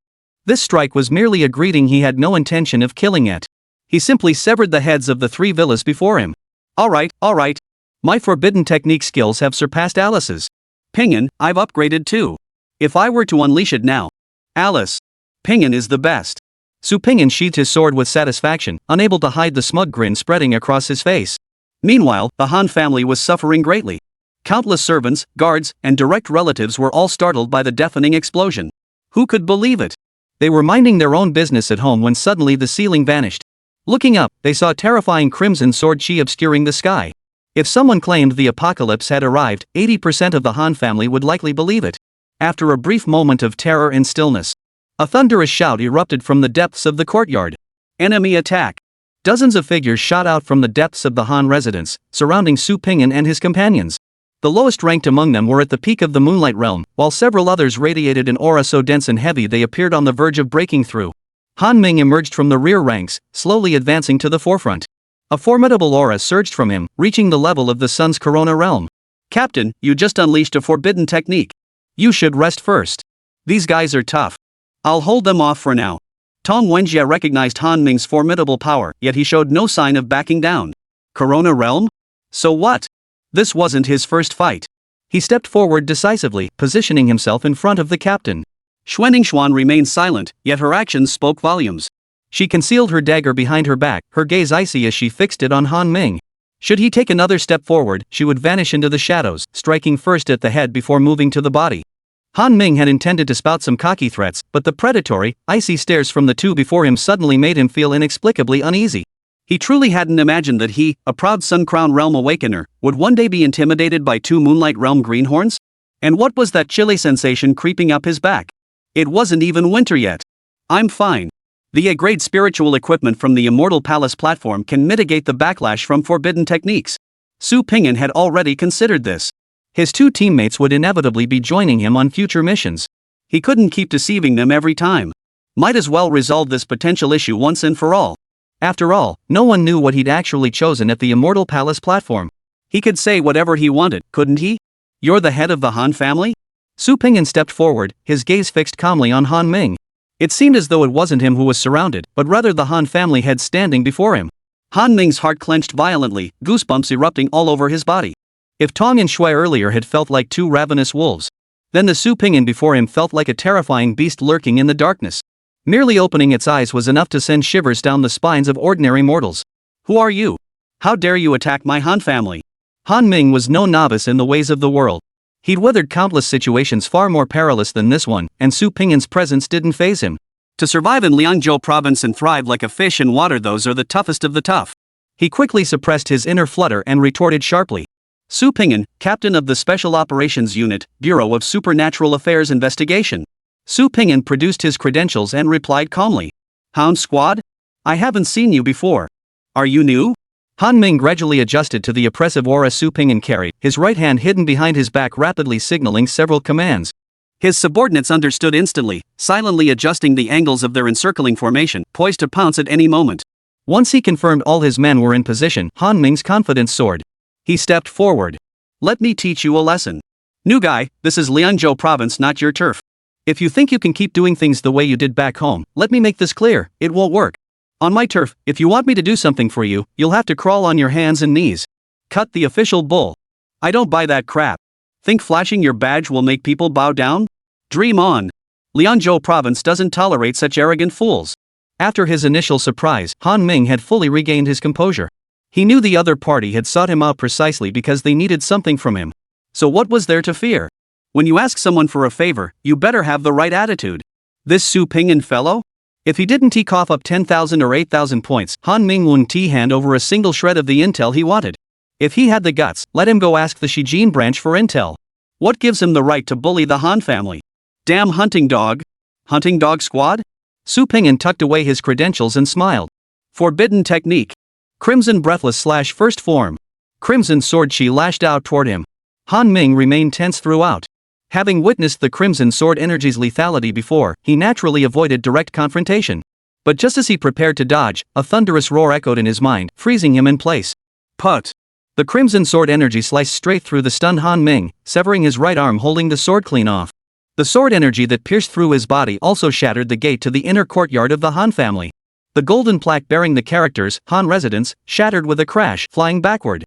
This strike was merely a greeting. He had no intention of killing it. He simply severed the heads of the three villas before him. Alright. My forbidden technique skills have surpassed Alice's. Pingyan, I've upgraded too. If I were to unleash it now. Alice. Pingyan is the best. Su Pingyan sheathed his sword with satisfaction, unable to hide the smug grin spreading across his face. Meanwhile, the Han family was suffering greatly. Countless servants, guards, and direct relatives were all startled by the deafening explosion. Who could believe it? They were minding their own business at home when suddenly the ceiling vanished. Looking up, they saw terrifying crimson sword chi obscuring the sky. If someone claimed the apocalypse had arrived, 80% of the Han family would likely believe it. After a brief moment of terror and stillness, a thunderous shout erupted from the depths of the courtyard. Enemy attack! Dozens of figures shot out from the depths of the Han residence, surrounding Su Pingyan and his companions. The lowest ranked among them were at the peak of the Moonlight Realm, while several others radiated an aura so dense and heavy they appeared on the verge of breaking through. Han Ming emerged from the rear ranks, slowly advancing to the forefront. A formidable aura surged from him, reaching the level of the sun's corona realm. Captain, you just unleashed a forbidden technique. You should rest first. These guys are tough. I'll hold them off for now. Tong Wenjie recognized Han Ming's formidable power, yet he showed no sign of backing down. Corona realm? So what? This wasn't his first fight. He stepped forward decisively, positioning himself in front of the captain. Xuan remained silent, yet her actions spoke volumes. She concealed her dagger behind her back, her gaze icy as she fixed it on Han Ming. Should he take another step forward, she would vanish into the shadows, striking first at the head before moving to the body. Han Ming had intended to spout some cocky threats, but the predatory, icy stares from the two before him suddenly made him feel inexplicably uneasy. He truly hadn't imagined that he, a proud Sun Crown Realm Awakener, would one day be intimidated by two Moonlight Realm greenhorns? And what was that chilly sensation creeping up his back? It wasn't even winter yet. I'm fine. The A-grade spiritual equipment from the Immortal Palace platform can mitigate the backlash from forbidden techniques. Su Pingyan had already considered this. His two teammates would inevitably be joining him on future missions. He couldn't keep deceiving them every time. Might as well resolve this potential issue once and for all. After all, no one knew what he'd actually chosen at the Immortal Palace platform. He could say whatever he wanted, couldn't he? You're the head of the Han family? Su Pingyan stepped forward, his gaze fixed calmly on Han Ming. It seemed as though it wasn't him who was surrounded, but rather the Han family head standing before him. Han Ming's heart clenched violently, goosebumps erupting all over his body. If Tong and Shui earlier had felt like two ravenous wolves, then the Su Pingyan before him felt like a terrifying beast lurking in the darkness. Merely opening its eyes was enough to send shivers down the spines of ordinary mortals. Who are you? How dare you attack my Han family? Han Ming was no novice in the ways of the world. He'd weathered countless situations far more perilous than this one, and Su Pingyan's presence didn't faze him. To survive in Liangzhou province and thrive like a fish in water, those are the toughest of the tough. He quickly suppressed his inner flutter and retorted sharply. Su Pingyan, captain of the Special Operations Unit, Bureau of Supernatural Affairs Investigation. Su Pingyan produced his credentials and replied calmly. Hound Squad? I haven't seen you before. Are you new? Han Ming gradually adjusted to the oppressive aura Su Pingyan carried, his right hand hidden behind his back rapidly signaling several commands. His subordinates understood instantly, silently adjusting the angles of their encircling formation, poised to pounce at any moment. Once he confirmed all his men were in position, Han Ming's confidence soared. He stepped forward. Let me teach you a lesson. New guy, this is Liangzhou province, not your turf. If you think you can keep doing things the way you did back home, let me make this clear, it won't work. On my turf, if you want me to do something for you, you'll have to crawl on your hands and knees. Cut the official bull. I don't buy that crap. Think flashing your badge will make people bow down? Dream on. Liangzhou province doesn't tolerate such arrogant fools. After his initial surprise, Han Ming had fully regained his composure. He knew the other party had sought him out precisely because they needed something from him. So what was there to fear? When you ask someone for a favor, you better have the right attitude. This Su Pingyan fellow? If he didn't cough up 10,000 or 8,000 points, Han Ming wouldn't hand over a single shred of the intel he wanted. If he had the guts, let him go ask the Shijin branch for intel. What gives him the right to bully the Han family? Damn hunting dog. Hunting dog squad? Su Pingyan tucked away his credentials and smiled. Forbidden technique. Crimson breathless / first form. Crimson sword chi lashed out toward him. Han Ming remained tense throughout. Having witnessed the Crimson Sword energy's lethality before, he naturally avoided direct confrontation. But just as he prepared to dodge, a thunderous roar echoed in his mind, freezing him in place. Put! The Crimson Sword energy sliced straight through the stunned Han Ming, severing his right arm holding the sword clean off. The sword energy that pierced through his body also shattered the gate to the inner courtyard of the Han family. The golden plaque bearing the characters, Han Residence, shattered with a crash, flying backward.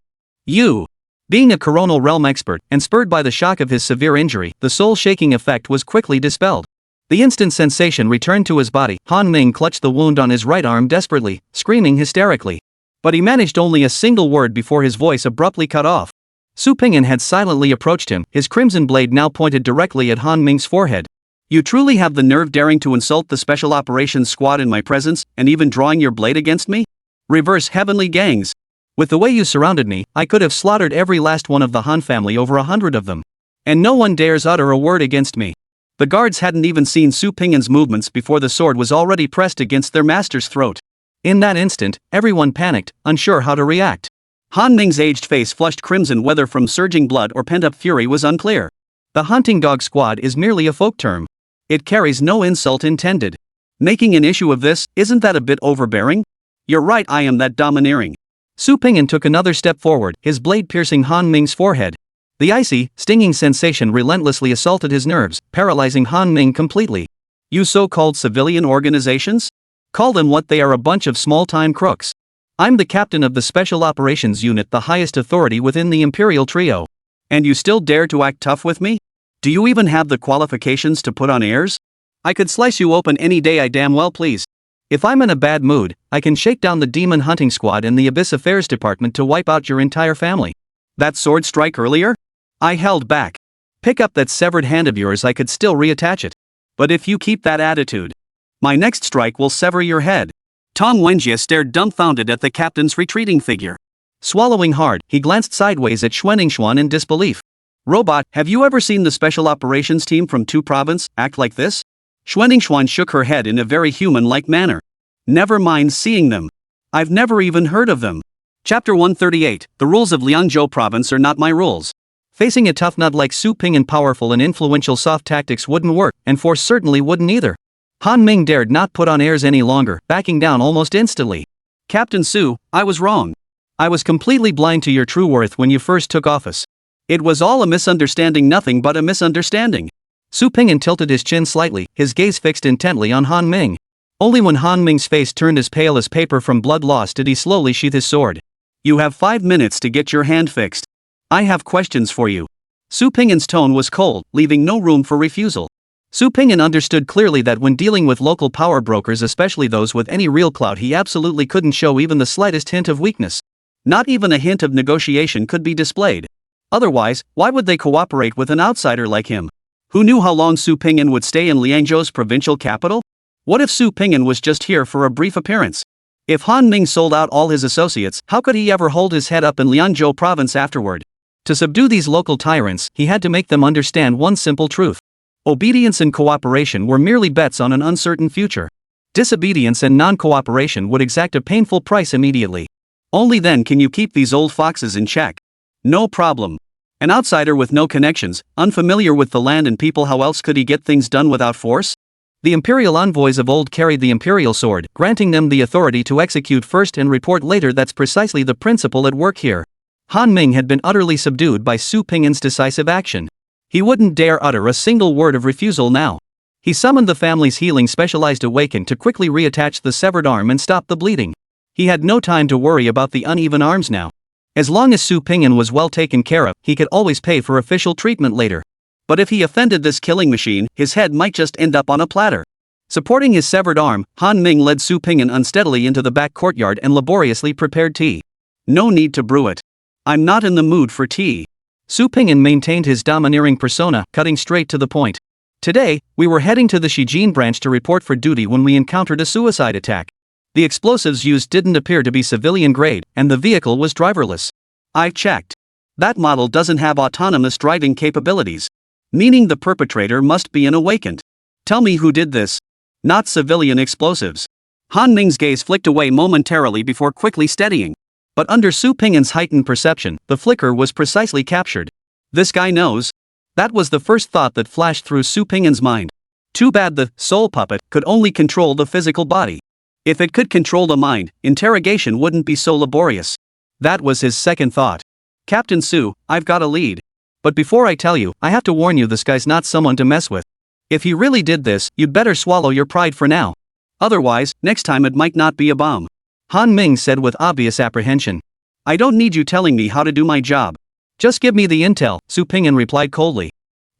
You! Being a coronal realm expert, and spurred by the shock of his severe injury, the soul-shaking effect was quickly dispelled. The instant sensation returned to his body. Han Ming clutched the wound on his right arm desperately, screaming hysterically. But he managed only a single word before his voice abruptly cut off. Su Pingyan had silently approached him, his crimson blade now pointed directly at Han Ming's forehead. You truly have the nerve daring to insult the Special Operations Squad in my presence, and even drawing your blade against me? Reverse heavenly gangs. With the way you surrounded me, I could have slaughtered every last one of the Han family, over 100 of them. And no one dares utter a word against me. The guards hadn't even seen Su Ping'an's movements before the sword was already pressed against their master's throat. In that instant, everyone panicked, unsure how to react. Han Ming's aged face flushed crimson, whether from surging blood or pent-up fury was unclear. The hunting dog squad is merely a folk term. It carries no insult intended. Making an issue of this, isn't that a bit overbearing? You're right, I am that domineering. Su Ping'an took another step forward, his blade piercing Han Ming's forehead. The icy, stinging sensation relentlessly assaulted his nerves, paralyzing Han Ming completely. You so-called civilian organizations? Call them what they are, a bunch of small-time crooks. I'm the captain of the Special Operations Unit, the highest authority within the Imperial Trio. And you still dare to act tough with me? Do you even have the qualifications to put on airs? I could slice you open any day I damn well please. If I'm in a bad mood, I can shake down the Demon Hunting Squad and the Abyss Affairs Department to wipe out your entire family. That sword strike earlier? I held back. Pick up that severed hand of yours, I could still reattach it. But if you keep that attitude, my next strike will sever your head. Tong Wenjie stared dumbfounded at the captain's retreating figure. Swallowing hard, he glanced sideways at Xuanningsuan in disbelief. Robot, have you ever seen the Special Operations Team from Tu Province act like this? Xuanningsuan shook her head in a very human-like manner. Never mind seeing them. I've never even heard of them. Chapter 138, The Rules of Liangzhou Province are not my rules. Facing a tough nut like Su Ping'an, powerful and influential soft tactics wouldn't work, and force certainly wouldn't either. Han Ming dared not put on airs any longer, backing down almost instantly. Captain Su, I was wrong. I was completely blind to your true worth when you first took office. It was all a misunderstanding, nothing but a misunderstanding. Su Ping'an tilted his chin slightly, his gaze fixed intently on Han Ming. Only when Han Ming's face turned as pale as paper from blood loss did he slowly sheath his sword. You have 5 minutes to get your hand fixed. I have questions for you. Su Ping'an's tone was cold, leaving no room for refusal. Su Ping'an understood clearly that when dealing with local power brokers, especially those with any real clout, he absolutely couldn't show even the slightest hint of weakness. Not even a hint of negotiation could be displayed. Otherwise, why would they cooperate with an outsider like him? Who knew how long Su Ping'an would stay in Liangzhou's provincial capital? What if Su Ping'an was just here for a brief appearance? If Han Ming sold out all his associates, how could he ever hold his head up in Liangzhou province afterward? To subdue these local tyrants, he had to make them understand one simple truth. Obedience and cooperation were merely bets on an uncertain future. Disobedience and non-cooperation would exact a painful price immediately. Only then can you keep these old foxes in check. No problem. An outsider with no connections, unfamiliar with the land and people, how else could he get things done without force? The imperial envoys of old carried the imperial sword, granting them the authority to execute first and report later. That's precisely the principle at work here. Han Ming had been utterly subdued by Su Ping'an's decisive action. He wouldn't dare utter a single word of refusal now. He summoned the family's healing specialized awaken to quickly reattach the severed arm and stop the bleeding. He had no time to worry about the uneven arms now. As long as Su Ping'an was well taken care of, he could always pay for official treatment later. But if he offended this killing machine, his head might just end up on a platter. Supporting his severed arm, Han Ming led Su Ping'an unsteadily into the back courtyard and laboriously prepared tea. No need to brew it. I'm not in the mood for tea. Su Ping'an maintained his domineering persona, cutting straight to the point. Today, we were heading to the Shijin branch to report for duty when we encountered a suicide attack. The explosives used didn't appear to be civilian grade, and the vehicle was driverless. I've checked. That model doesn't have autonomous driving capabilities. Meaning the perpetrator must be an awakened. Tell me who did this. Not civilian explosives. Han Ming's gaze flicked away momentarily before quickly steadying. But under Su Ping'an's heightened perception, the flicker was precisely captured. This guy knows. That was the first thought that flashed through Su Ping'an's mind. Too bad the soul puppet could only control the physical body. If it could control the mind, interrogation wouldn't be so laborious. That was his second thought. Captain Su, I've got a lead. But before I tell you, I have to warn you, this guy's not someone to mess with. If he really did this, you'd better swallow your pride for now. Otherwise, next time it might not be a bomb. Han Ming said with obvious apprehension. I don't need you telling me how to do my job. Just give me the intel, Su Ping'an replied coldly.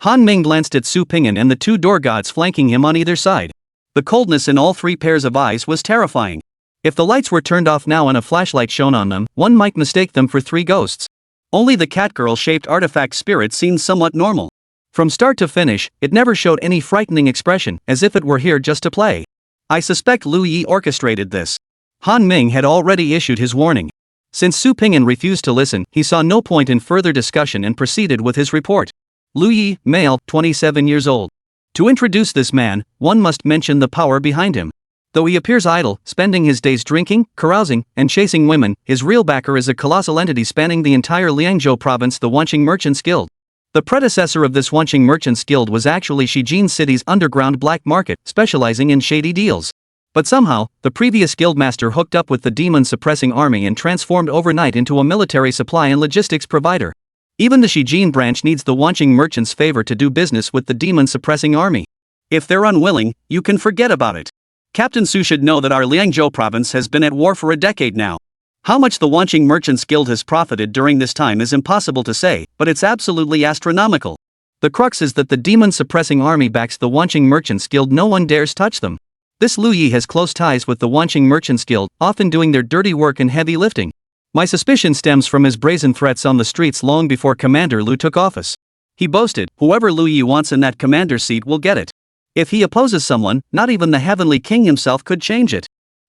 Han Ming glanced at Su Ping'an and the two door gods flanking him on either side. The coldness in all three pairs of eyes was terrifying. If the lights were turned off now and a flashlight shone on them, one might mistake them for three ghosts. Only the catgirl-shaped artifact spirit seemed somewhat normal. From start to finish, it never showed any frightening expression, as if it were here just to play. I suspect Lu Yi orchestrated this. Han Ming had already issued his warning. Since Su Ping'an refused to listen, he saw no point in further discussion and proceeded with his report. Lu Yi, male, 27 years old. To introduce this man, one must mention the power behind him. Though he appears idle, spending his days drinking, carousing, and chasing women, his real backer is a colossal entity spanning the entire Liangzhou province, the Wanqing Merchants Guild. The predecessor of this Wanqing Merchants Guild was actually Shijin City's underground black market, specializing in shady deals. But somehow, the previous guildmaster hooked up with the demon-suppressing army and transformed overnight into a military supply and logistics provider. Even the Shijin branch needs the Wanqing merchants' favor to do business with the demon-suppressing army. If they're unwilling, you can forget about it. Captain Su should know that our Liangzhou province has been at war for a decade now. How much the Wanqing Merchants Guild has profited during this time is impossible to say, but it's absolutely astronomical. The crux is that the demon-suppressing army backs the Wanqing Merchants Guild. No one dares touch them. This Lu Yi has close ties with the Wanqing Merchants Guild, often doing their dirty work and heavy lifting. My suspicion stems from his brazen threats on the streets long before Commander Lu took office. He boasted, whoever Lu Yi wants in that commander's seat will get it. If he opposes someone, not even the Heavenly King himself could change it.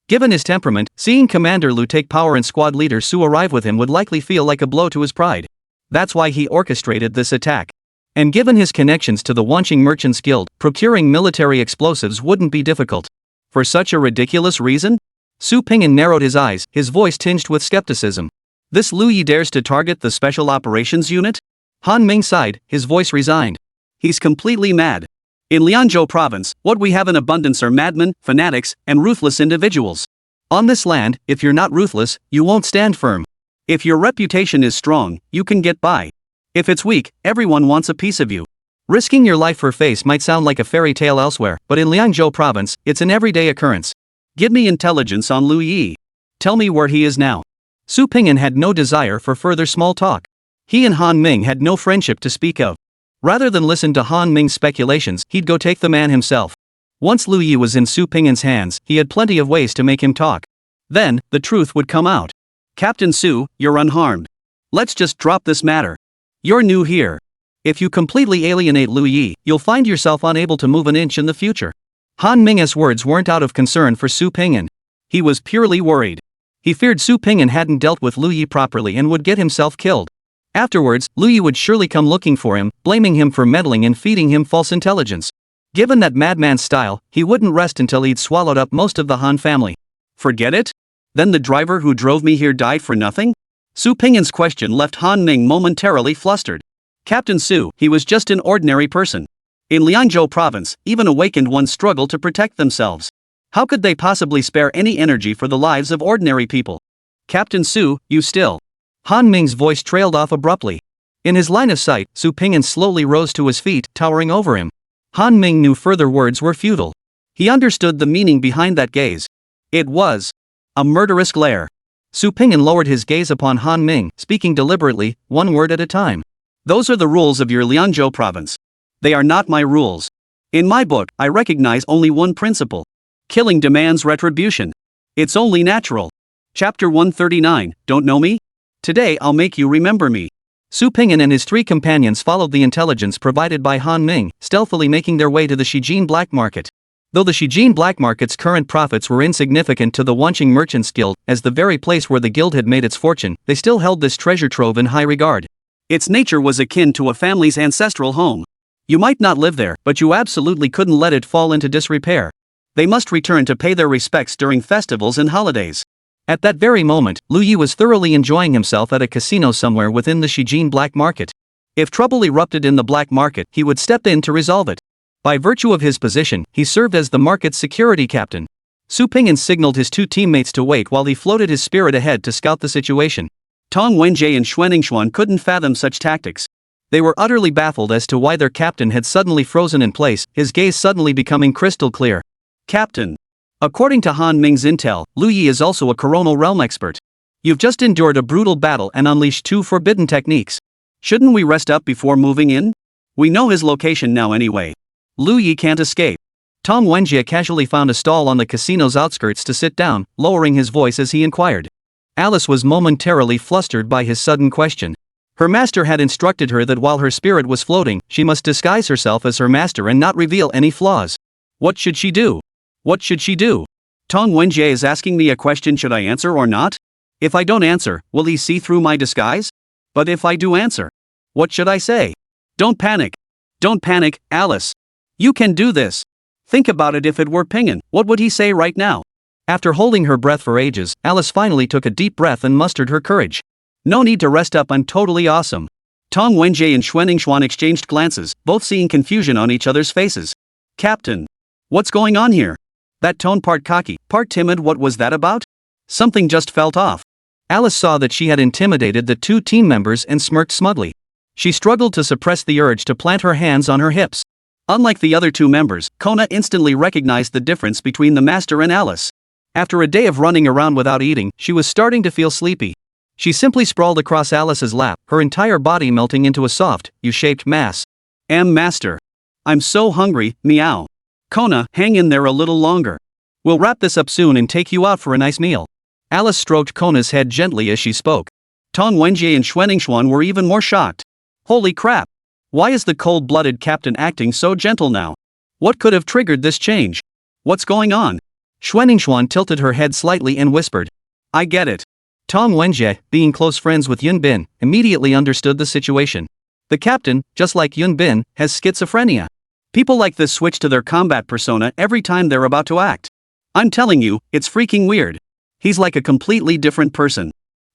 Given his temperament, seeing Commander Lu take power and squad leader Su arrive with him would likely feel like a blow to his pride. That's why he orchestrated this attack. And given his connections to the Wanqing Merchants Guild, procuring military explosives wouldn't be difficult. For such a ridiculous reason? Su Ping'an narrowed his eyes, his voice tinged with skepticism. This Lu Yi dares to target the Special Operations Unit? Han Ming sighed, his voice resigned. He's completely mad. In Liangzhou province, what we have in abundance are madmen, fanatics, and ruthless individuals. On this land, if you're not ruthless, you won't stand firm. If your reputation is strong, you can get by. If it's weak, everyone wants a piece of you. Risking your life for face might sound like a fairy tale elsewhere, but in Liangzhou province, it's an everyday occurrence. Give me intelligence on Lu Yi. Tell me where he is now. Su Ping'an had no desire for further small talk. He and Han Ming had no friendship to speak of. Rather than listen to Han Ming's speculations, he'd go take the man himself. Once Lu Yi was in Su Ping'an's hands, he had plenty of ways to make him talk. Then, the truth would come out. Captain Su, you're unharmed. Let's just drop this matter. You're new here. If you completely alienate Lu Yi, you'll find yourself unable to move an inch in the future. Han Ming's words weren't out of concern for Su Ping'an. He was purely worried. He feared Su Ping'an hadn't dealt with Lu Yi properly and would get himself killed. Afterwards, Lu Yi would surely come looking for him, blaming him for meddling and feeding him false intelligence. Given that madman's style, he wouldn't rest until he'd swallowed up most of the Han family. Forget it? Then the driver who drove me here died for nothing? Su Ping'an's question left Han Ming momentarily flustered. Captain Su, he was just an ordinary person. In Liangzhou province, even awakened ones struggle to protect themselves. How could they possibly spare any energy for the lives of ordinary people? Captain Su, you still. Han Ming's voice trailed off abruptly. In his line of sight, Su Ping'an slowly rose to his feet, towering over him. Han Ming knew further words were futile. He understood the meaning behind that gaze. It was a murderous glare. Su Ping'an lowered his gaze upon Han Ming, speaking deliberately, one word at a time. Those are the rules of your Liangzhou province. They are not my rules. In my book, I recognize only one principle. Killing demands retribution. It's only natural. Chapter 139, Don't Know Me? Today I'll make you remember me. Su Ping'an and his three companions followed the intelligence provided by Han Ming, stealthily making their way to the Shijin black market. Though the Shijin black market's current profits were insignificant to the Wanqing Merchants Guild, as the very place where the guild had made its fortune, they still held this treasure trove in high regard. Its nature was akin to a family's ancestral home. You might not live there, but you absolutely couldn't let it fall into disrepair. They must return to pay their respects during festivals and holidays. At that very moment, Lu Yi was thoroughly enjoying himself at a casino somewhere within the Shijin black market. If trouble erupted in the black market, he would step in to resolve it. By virtue of his position, he served as the market's security captain. Su Ping'an signaled his two teammates to wait while he floated his spirit ahead to scout the situation. Tong Wenjie and Xuanningsuan couldn't fathom such tactics. They were utterly baffled as to why their captain had suddenly frozen in place, his gaze suddenly becoming crystal clear. Captain. According to Han Ming's intel, Lu Yi is also a coronal realm expert. You've just endured a brutal battle and unleashed two forbidden techniques. Shouldn't we rest up before moving in? We know his location now anyway. Lu Yi can't escape. Tong Wenjie casually found a stall on the casino's outskirts to sit down, lowering his voice as he inquired. Alice was momentarily flustered by his sudden question. Her master had instructed her that while her spirit was floating, she must disguise herself as her master and not reveal any flaws. What should she do? What should she do? Tong Wenjie is asking me a question, should I answer or not? If I don't answer, will he see through my disguise? But if I do answer, what should I say? Don't panic. Don't panic, Alice. You can do this. Think about it. If it were Pingin, what would he say right now? After holding her breath for ages, Alice finally took a deep breath and mustered her courage. No need to rest up, I'm totally awesome. Tong Wenjie and Xuan exchanged glances, both seeing confusion on each other's faces. Captain. What's going on here? That tone, part cocky, part timid, what was that about? Something just felt off. Alice saw that she had intimidated the two team members and smirked smugly. She struggled to suppress the urge to plant her hands on her hips. Unlike the other two members, Kona instantly recognized the difference between the master and Alice. After a day of running around without eating, she was starting to feel sleepy. She simply sprawled across Alice's lap, her entire body melting into a soft, U-shaped mass. Master. I'm so hungry, meow. Kona, hang in there a little longer. We'll wrap this up soon and take you out for a nice meal. Alice stroked Kona's head gently as she spoke. Tong Wenjie and Xuan were even more shocked. Holy crap! Why is the cold-blooded captain acting so gentle now? What could have triggered this change? What's going on? Xuan tilted her head slightly and whispered. I get it. Tong Wenjie, being close friends with Yun Bin, immediately understood the situation. The captain, just like Yun Bin, has schizophrenia. People like this switch to their combat persona every time they're about to act. I'm telling you, it's freaking weird. He's like a completely different person.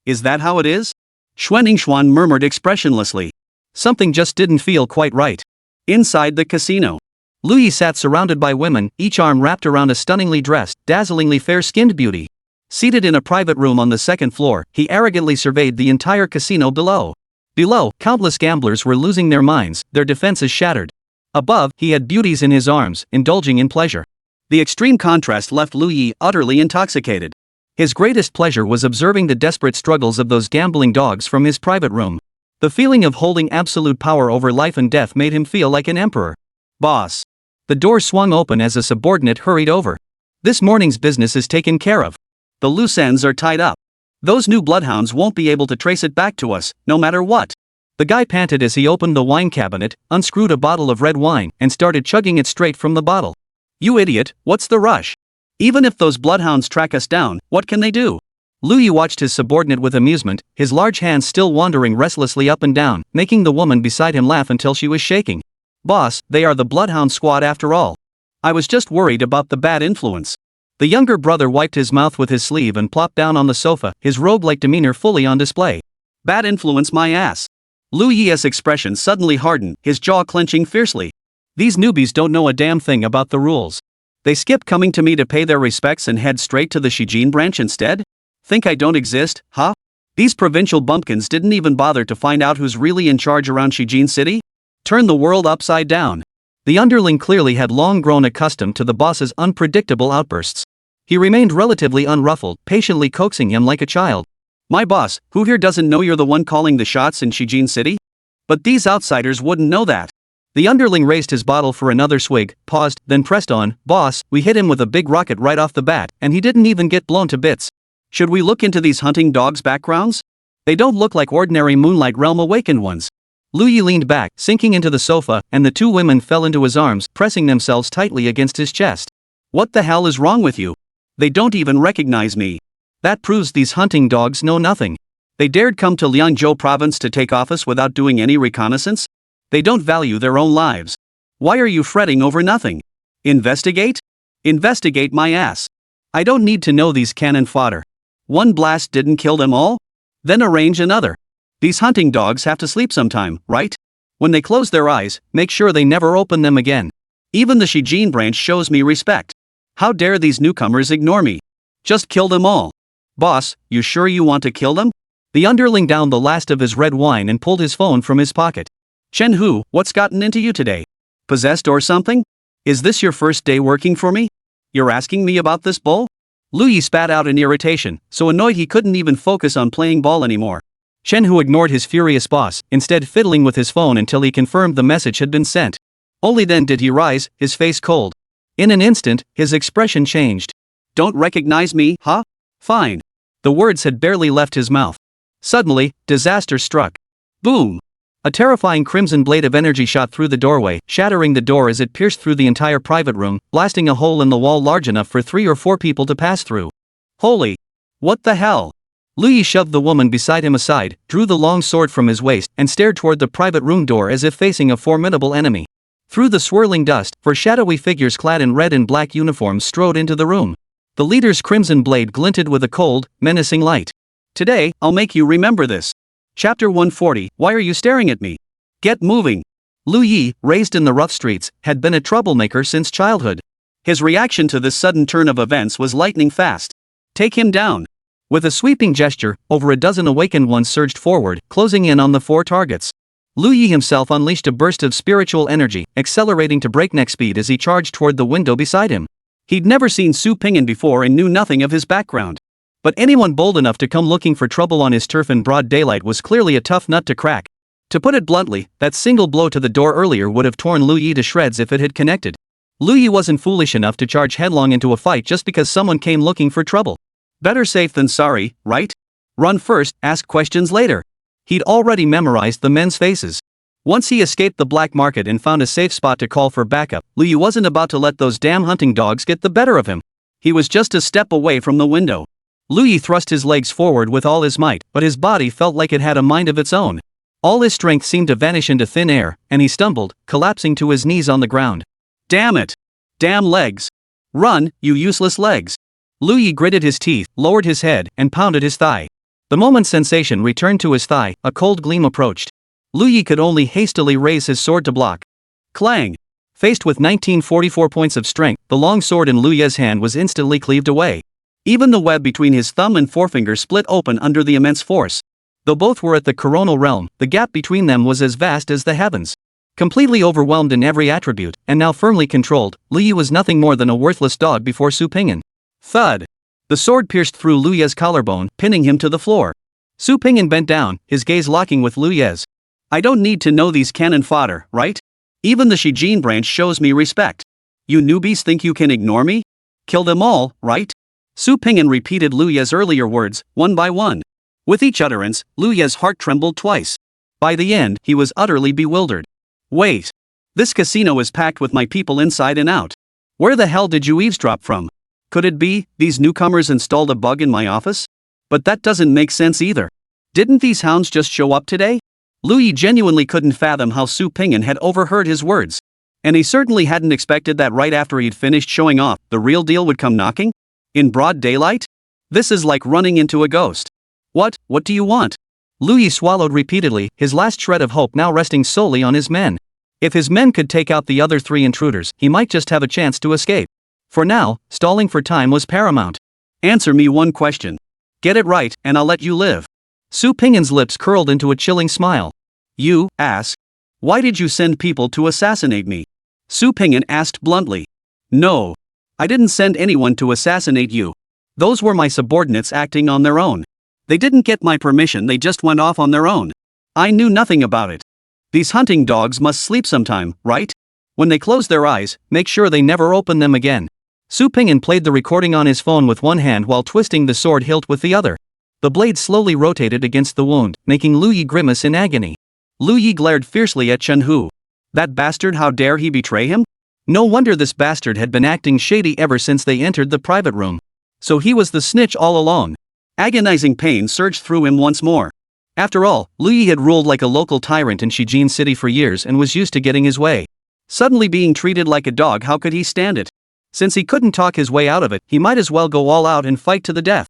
Is that how it is? Xuan murmured expressionlessly. Something just didn't feel quite right. Inside the casino, Lu Yi sat surrounded by women, each arm wrapped around a stunningly dressed, dazzlingly fair-skinned beauty. Seated in a private room on the second floor, he arrogantly surveyed the entire casino below. Below, countless gamblers were losing their minds, their defenses shattered. Above, he had beauties in his arms, indulging in pleasure. The extreme contrast left Lu Yi utterly intoxicated. His greatest pleasure was observing the desperate struggles of those gambling dogs from his private room. The feeling of holding absolute power over life and death made him feel like an emperor. Boss. The door swung open as a subordinate hurried over. This morning's business is taken care of. The loose ends are tied up. Those new bloodhounds won't be able to trace it back to us, no matter what. The guy panted as he opened the wine cabinet, unscrewed a bottle of red wine, and started chugging it straight from the bottle. You idiot, what's the rush? Even if those bloodhounds track us down, what can they do? Lu Yi watched his subordinate with amusement, his large hands still wandering restlessly up and down, making the woman beside him laugh until she was shaking. Boss, they are the bloodhound squad after all. I was just worried about the bad influence. The younger brother wiped his mouth with his sleeve and plopped down on the sofa, his rogue-like demeanor fully on display. Bad influence my ass. Lu Yi's expression suddenly hardened, his jaw clenching fiercely. These newbies don't know a damn thing about the rules. They skip coming to me to pay their respects and head straight to the Shijin branch instead? Think I don't exist, huh? These provincial bumpkins didn't even bother to find out who's really in charge around Shijin City? Turn the world upside down. The underling clearly had long grown accustomed to the boss's unpredictable outbursts. He remained relatively unruffled, patiently coaxing him like a child. My boss, who here doesn't know you're the one calling the shots in Shijin City? But these outsiders wouldn't know that. The underling raised his bottle for another swig, paused, then pressed on. Boss, we hit him with a big rocket right off the bat, and he didn't even get blown to bits. Should we look into these hunting dogs' backgrounds? They don't look like ordinary Moonlight Realm awakened ones. Lu Yi leaned back, sinking into the sofa, and the two women fell into his arms, pressing themselves tightly against his chest. What the hell is wrong with you? They don't even recognize me. That proves these hunting dogs know nothing. They dared come to Liangzhou province to take office without doing any reconnaissance? They don't value their own lives. Why are you fretting over nothing? Investigate? Investigate my ass. I don't need to know these cannon fodder. One blast didn't kill them all? Then arrange another. These hunting dogs have to sleep sometime, right? When they close their eyes, make sure they never open them again. Even the Shijin branch shows me respect. How dare these newcomers ignore me? Just kill them all. Boss, you sure you want to kill them? The underling downed the last of his red wine and pulled his phone from his pocket. Chen Hu, what's gotten into you today? Possessed or something? Is this your first day working for me? You're asking me about this bull? Lu Yi spat out in irritation, so annoyed he couldn't even focus on playing ball anymore. Chen Hu ignored his furious boss, instead fiddling with his phone until he confirmed the message had been sent. Only then did he rise, his face cold. In an instant, his expression changed. Don't recognize me, huh? Fine. The words had barely left his mouth. Suddenly, disaster struck. Boom! A terrifying crimson blade of energy shot through the doorway, shattering the door as it pierced through the entire private room, blasting a hole in the wall large enough for 3 or 4 people to pass through. Holy! What the hell? Lu Yi shoved the woman beside him aside, drew the long sword from his waist, and stared toward the private room door as if facing a formidable enemy. Through the swirling dust, four shadowy figures clad in red and black uniforms strode into the room. The leader's crimson blade glinted with a cold, menacing light. Today, I'll make you remember this. Chapter 140, Why are you staring at me? Get moving. Lu Yi, raised in the rough streets, had been a troublemaker since childhood. His reaction to this sudden turn of events was lightning fast. Take him down. With a sweeping gesture, over a dozen awakened ones surged forward, closing in on the four targets. Lu Yi himself unleashed a burst of spiritual energy, accelerating to breakneck speed as he charged toward the window beside him. He'd never seen Su Pingyan before and knew nothing of his background. But anyone bold enough to come looking for trouble on his turf in broad daylight was clearly a tough nut to crack. To put it bluntly, that single blow to the door earlier would have torn Lu Yi to shreds if it had connected. Lu Yi wasn't foolish enough to charge headlong into a fight just because someone came looking for trouble. Better safe than sorry, right? Run first, ask questions later. He'd already memorized the men's faces. Once he escaped the black market and found a safe spot to call for backup, Lu Yi wasn't about to let those damn hunting dogs get the better of him. He was just a step away from the window. Lu Yi thrust his legs forward with all his might, but his body felt like it had a mind of its own. All his strength seemed to vanish into thin air, and he stumbled, collapsing to his knees on the ground. Damn it! Damn legs! Run, you useless legs! Lu Yi gritted his teeth, lowered his head, and pounded his thigh. The moment sensation returned to his thigh, a cold gleam approached. Lu Yi could only hastily raise his sword to block. Clang! Faced with 1944 points of strength, the long sword in Lu Yi's hand was instantly cleaved away. Even the web between his thumb and forefinger split open under the immense force. Though both were at the coronal realm, the gap between them was as vast as the heavens. Completely overwhelmed in every attribute, and now firmly controlled, Lu Yi was nothing more than a worthless dog before Su Pingyan. Thud! The sword pierced through Lu Yi's collarbone, pinning him to the floor. Su Pingyan bent down, his gaze locking with Lu Yi's. I don't need to know these cannon fodder, right? Even the Shijin branch shows me respect. You newbies think you can ignore me? Kill them all, right? Su Pingyan repeated Lu Yi's earlier words, one by one. With each utterance, Lu Yi's heart trembled twice. By the end, he was utterly bewildered. Wait. This casino is packed with my people inside and out. Where the hell did you eavesdrop from? Could it be, these newcomers installed a bug in my office? But that doesn't make sense either. Didn't these hounds just show up today? Lu Yi genuinely couldn't fathom how Su Pingyan had overheard his words. And he certainly hadn't expected that right after he'd finished showing off, the real deal would come knocking? In broad daylight? This is like running into a ghost. What do you want? Lu Yi swallowed repeatedly, his last shred of hope now resting solely on his men. If his men could take out the other three intruders, he might just have a chance to escape. For now, stalling for time was paramount. Answer me one question. Get it right, and I'll let you live. Su Pingyan's lips curled into a chilling smile. You ask. Why did you send people to assassinate me? Su Pingyan asked bluntly. No. I didn't send anyone to assassinate you. Those were my subordinates acting on their own. They didn't get my permission, they just went off on their own. I knew nothing about it. These hunting dogs must sleep sometime, right? When they close their eyes, make sure they never open them again. Su Pingyan played the recording on his phone with one hand while twisting the sword hilt with the other. The blade slowly rotated against the wound, making Lu Yi grimace in agony. Lu Yi glared fiercely at Chen Hu. That bastard, how dare he betray him? No wonder this bastard had been acting shady ever since they entered the private room. So he was the snitch all along. Agonizing pain surged through him once more. After all, Lu Yi had ruled like a local tyrant in Shijin City for years and was used to getting his way. Suddenly being treated like a dog, how could he stand it? Since he couldn't talk his way out of it, he might as well go all out and fight to the death.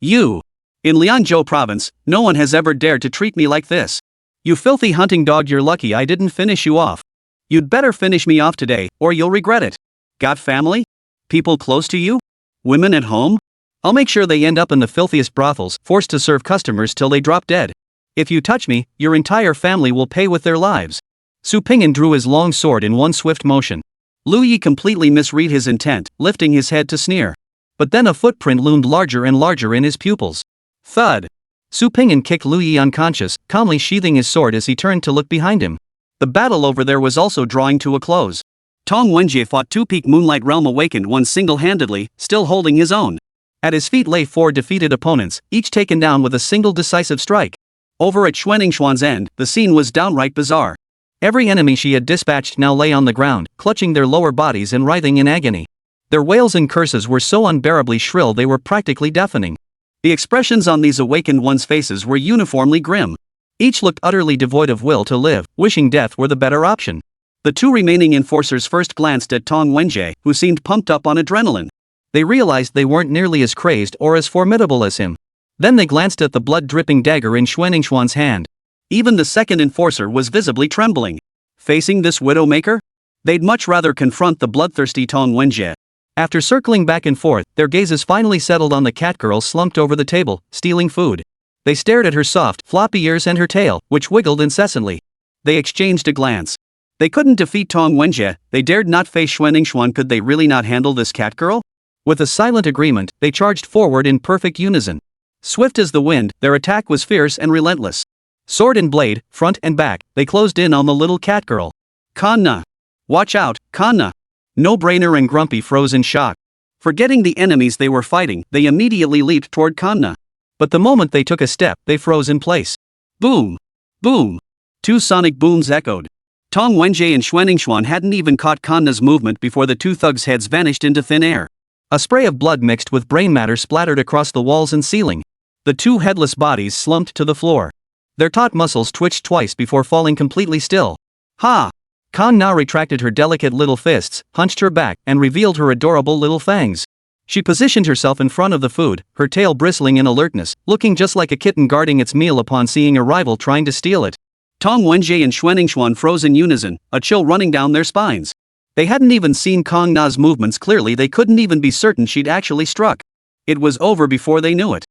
You! In Liangzhou province, no one has ever dared to treat me like this. You filthy hunting dog, you're lucky I didn't finish you off. You'd better finish me off today, or you'll regret it. Got family? People close to you? Women at home? I'll make sure they end up in the filthiest brothels, forced to serve customers till they drop dead. If you touch me, your entire family will pay with their lives. Su Pingyan drew his long sword in one swift motion. Lu Yi completely misread his intent, lifting his head to sneer. But then a footprint loomed larger and larger in his pupils. Thud! Su Pingyan kicked Lu Yi unconscious, calmly sheathing his sword as he turned to look behind him. The battle over there was also drawing to a close. Tong Wenjie fought two-peak Moonlight Realm Awakened one single-handedly, still holding his own. At his feet lay four defeated opponents, each taken down with a single decisive strike. Over at Xuanningshuan's end, the scene was downright bizarre. Every enemy she had dispatched now lay on the ground, clutching their lower bodies and writhing in agony. Their wails and curses were so unbearably shrill they were practically deafening. The expressions on these awakened ones' faces were uniformly grim. Each looked utterly devoid of will to live, wishing death were the better option. The two remaining enforcers first glanced at Tong Wenjie, who seemed pumped up on adrenaline. They realized they weren't nearly as crazed or as formidable as him. Then they glanced at the blood-dripping dagger in Xuaningxuan's hand. Even the second enforcer was visibly trembling. Facing this widowmaker? They'd much rather confront the bloodthirsty Tong Wenjie. After circling back and forth, their gazes finally settled on the catgirl slumped over the table, stealing food. They stared at her soft, floppy ears and her tail, which wiggled incessantly. They exchanged a glance. They couldn't defeat Tong Wenjie, they dared not face Xuaningxuan. Could they really not handle this catgirl? With a silent agreement, they charged forward in perfect unison. Swift as the wind, their attack was fierce and relentless. Sword and blade, front and back, they closed in on the little catgirl. Kanna! Watch out, Kanna! No-brainer and Grumpy froze in shock. Forgetting the enemies they were fighting, they immediately leaped toward Kanna. But the moment they took a step, they froze in place. Boom! Boom! Two sonic booms echoed. Tong Wenjie and Xuaningxuan hadn't even caught Kanna's movement before the two thugs' heads vanished into thin air. A spray of blood mixed with brain matter splattered across the walls and ceiling. The two headless bodies slumped to the floor. Their taut muscles twitched twice before falling completely still. Ha! Kanna retracted her delicate little fists, hunched her back, and revealed her adorable little fangs. She positioned herself in front of the food, her tail bristling in alertness, looking just like a kitten guarding its meal upon seeing a rival trying to steal it. Tong Wenjie and Xuaningxuan froze in unison, a chill running down their spines. They hadn't even seen Kanna's movements clearly. They couldn't even be certain she'd actually struck. It was over before they knew it.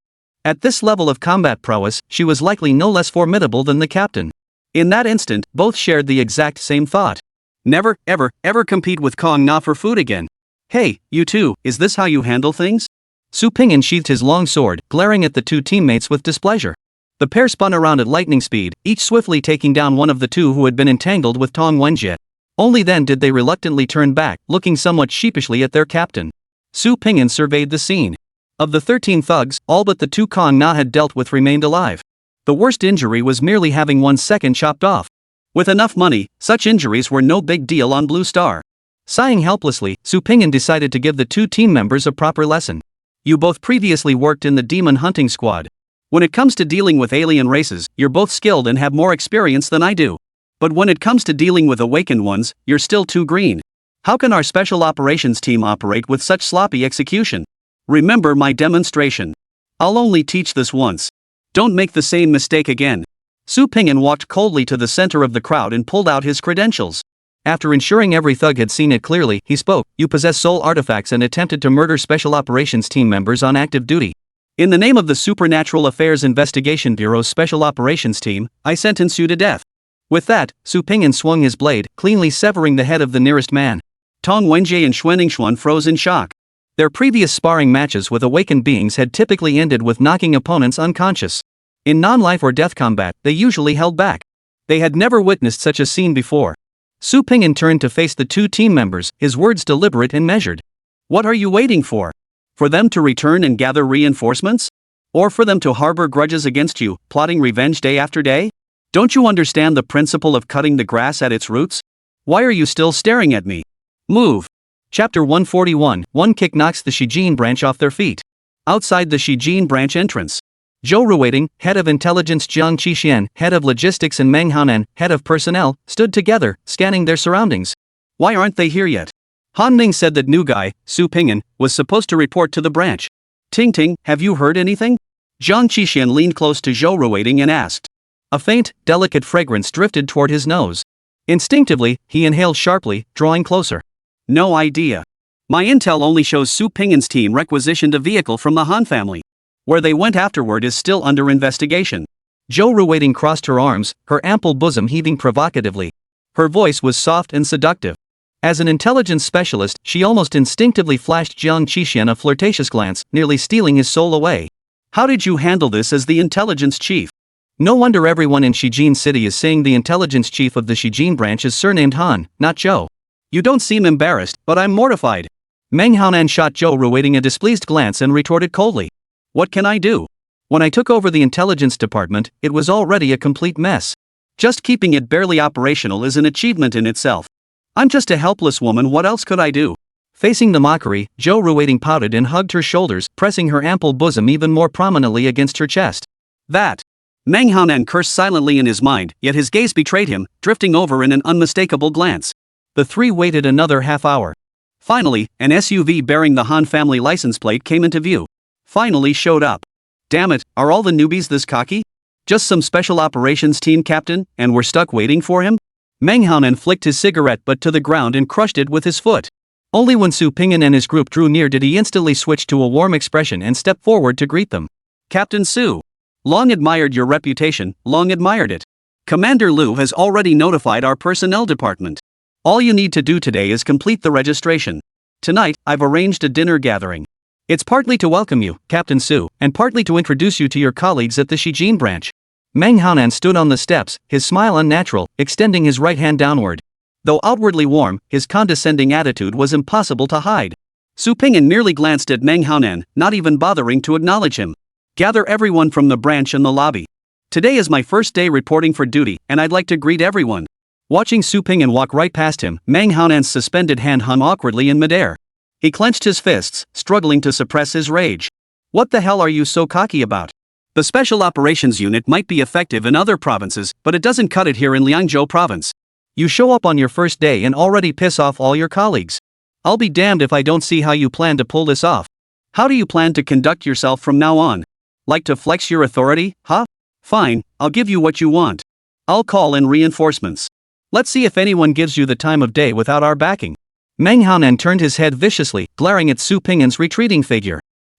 At this level of combat prowess, she was likely no less formidable than the captain. In that instant, both shared the exact same thought. Never, ever, ever compete with Kanna for food again. Hey, you two, is this how you handle things? Su Pingyan sheathed his long sword, glaring at the two teammates with displeasure. The pair spun around at lightning speed, each swiftly taking down one of the two who had been entangled with Tong Wenjie. Only then did they reluctantly turn back, looking somewhat sheepishly at their captain. Su Pingyan surveyed the scene. Of the 13 thugs, all but the two Kanna had dealt with remained alive. The worst injury was merely having one's second chopped off. With enough money, such injuries were no big deal on Blue Star. Sighing helplessly, Su Pingyan decided to give the two team members a proper lesson. You both previously worked in the demon hunting squad. When it comes to dealing with alien races, you're both skilled and have more experience than I do. But when it comes to dealing with awakened ones, you're still too green. How can our special operations team operate with such sloppy execution? Remember my demonstration. I'll only teach this once. Don't make the same mistake again. Su Pingyan walked coldly to the center of the crowd and pulled out his credentials. After ensuring every thug had seen it clearly, he spoke. You possess soul artifacts and attempted to murder special operations team members on active duty. In the name of the Supernatural Affairs Investigation Bureau's Special Operations Team, I sentence you to death. With that, Su Pingyan swung his blade, cleanly severing the head of the nearest man. Tong Wenjie and Xuaningxuan froze in shock. Their previous sparring matches with awakened beings had typically ended with knocking opponents unconscious. In non-life or death combat, they usually held back. They had never witnessed such a scene before. Su Pingyan turned to face the two team members, his words deliberate and measured. What are you waiting for? For them to return and gather reinforcements? Or for them to harbor grudges against you, plotting revenge day after day? Don't you understand the principle of cutting the grass at its roots? Why are you still staring at me? Move. Chapter 141, One kick knocks the Shijin branch off their feet. Outside the Shijin branch entrance, Zhou Ruiting, head of intelligence, Jiang Qixian, head of logistics, and Meng Haonan, head of personnel, stood together, scanning their surroundings. Why aren't they here yet? Han Ning said that new guy, Su Pingyan, was supposed to report to the branch. Ting Ting, have you heard anything? Jiang Qixian leaned close to Zhou Ruiting and asked. A faint, delicate fragrance drifted toward his nose. Instinctively, he inhaled sharply, drawing closer. No idea. My intel only shows Su Pingyan's team requisitioned a vehicle from the Han family. Where they went afterward is still under investigation. Zhou Ruiting crossed her arms, her ample bosom heaving provocatively. Her voice was soft and seductive. As an intelligence specialist, she almost instinctively flashed Jiang Qixian a flirtatious glance, nearly stealing his soul away. How did you handle this as the intelligence chief? No wonder everyone in Shijin City is saying the intelligence chief of the Shijin branch is surnamed Han, not Zhou. You don't seem embarrassed, but I'm mortified. Meng Haonan shot Zhou Ruiting a displeased glance and retorted coldly. What can I do? When I took over the intelligence department, it was already a complete mess. Just keeping it barely operational is an achievement in itself. I'm just a helpless woman, what else could I do? Facing the mockery, Zhou Ruiting pouted and hugged her shoulders, pressing her ample bosom even more prominently against her chest. That. Meng Haonan cursed silently in his mind, yet his gaze betrayed him, drifting over in an unmistakable glance. The three waited another half hour. Finally, an SUV bearing the Han family license plate came into view. Finally showed up. Damn it, are all the newbies this cocky? Just some special operations team captain, and we're stuck waiting for him? Meng Haonan flicked his cigarette butt to the ground and crushed it with his foot. Only when Su Ping'an and his group drew near did he instantly switch to a warm expression and step forward to greet them. Captain Su. Long admired your reputation, long admired it. Commander Liu has already notified our personnel department. All you need to do today is complete the registration. Tonight, I've arranged a dinner gathering. It's partly to welcome you, Captain Su, and partly to introduce you to your colleagues at the Shijin branch. Meng Haonan stood on the steps, his smile unnatural, extending his right hand downward. Though outwardly warm, his condescending attitude was impossible to hide. Su Ping'an merely glanced at Meng Haonan, not even bothering to acknowledge him. Gather everyone from the branch in the lobby. Today is my first day reporting for duty, and I'd like to greet everyone. Watching Su Ping'an walk right past him, Meng Haonan's suspended hand hung awkwardly in midair. He clenched his fists, struggling to suppress his rage. What the hell are you so cocky about? The Special Operations Unit might be effective in other provinces, but it doesn't cut it here in Liangzhou province. You show up on your first day and already piss off all your colleagues. I'll be damned if I don't see how you plan to pull this off. How do you plan to conduct yourself from now on? Like to flex your authority, huh? Fine, I'll give you what you want. I'll call in reinforcements. Let's see if anyone gives you the time of day without our backing. Meng Haonan turned his head viciously, glaring at Su Ping'an's retreating figure.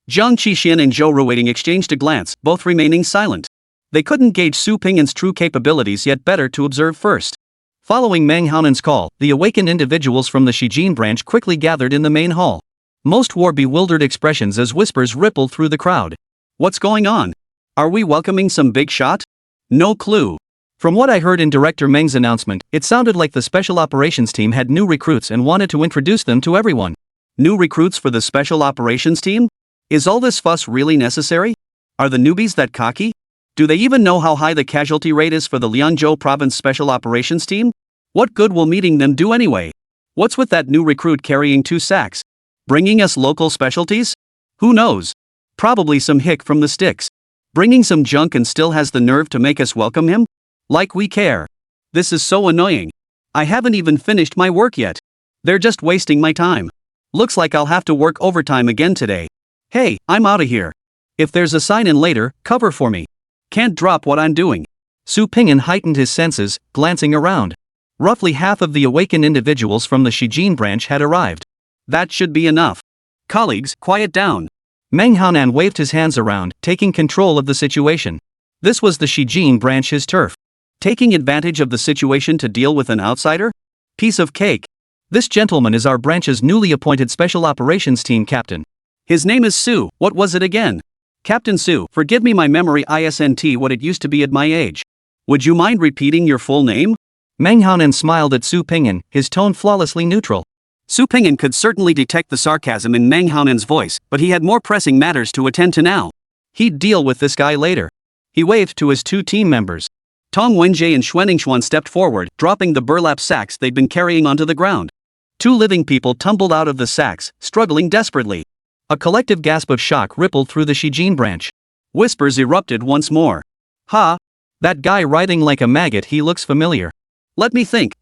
Zhang Qixin and Zhou Ruiting exchanged a glance, both remaining silent. They couldn't gauge Su Ping'an's true capabilities, yet better to observe first. Following Meng Haonan's call, the awakened individuals from the Shijin branch quickly gathered in the main hall. Most wore bewildered expressions as whispers rippled through the crowd. What's going on? Are we welcoming some big shot? No clue. From what I heard in Director Meng's announcement, it sounded like the Special Operations team had new recruits and wanted to introduce them to everyone. New recruits for the Special Operations team? Is all this fuss really necessary? Are the newbies that cocky? Do they even know how high the casualty rate is for the Liangzhou Province Special Operations team? What good will meeting them do anyway? What's with that new recruit carrying 2 sacks? Bringing us local specialties? Who knows? Probably some hick from the Styx. Bringing some junk and still has the nerve to make us welcome him? Like we care. This is so annoying. I haven't even finished my work yet. They're just wasting my time. Looks like I'll have to work overtime again today. Hey, I'm outta here. If there's a sign-in later, cover for me. Can't drop what I'm doing. Su Ping'an heightened his senses, glancing around. Roughly half of the awakened individuals from the Shijin branch had arrived. That should be enough. Colleagues, quiet down. Meng Haonan waved his hands around, taking control of the situation. This was the Shijin branch, his turf. Taking advantage of the situation to deal with an outsider? Piece of cake. This gentleman is our branch's newly appointed Special Operations Team captain. His name is Su. What was it again? Captain Su, forgive me my memory isn't what it used to be at my age. Would you mind repeating your full name? Meng Haonan smiled at Su Ping'an, his tone flawlessly neutral. Su Ping'an could certainly detect the sarcasm in Meng Haonan's voice, but he had more pressing matters to attend to now. He'd deal with this guy later. He waved to his 2 team members. Tong Wenjie and Xuanningsuan stepped forward, dropping the burlap sacks they'd been carrying onto the ground. 2 living people tumbled out of the sacks, struggling desperately. A collective gasp of shock rippled through the Shijin branch. Whispers erupted once more. Ha! That guy writhing like a maggot, he looks familiar. Let me think.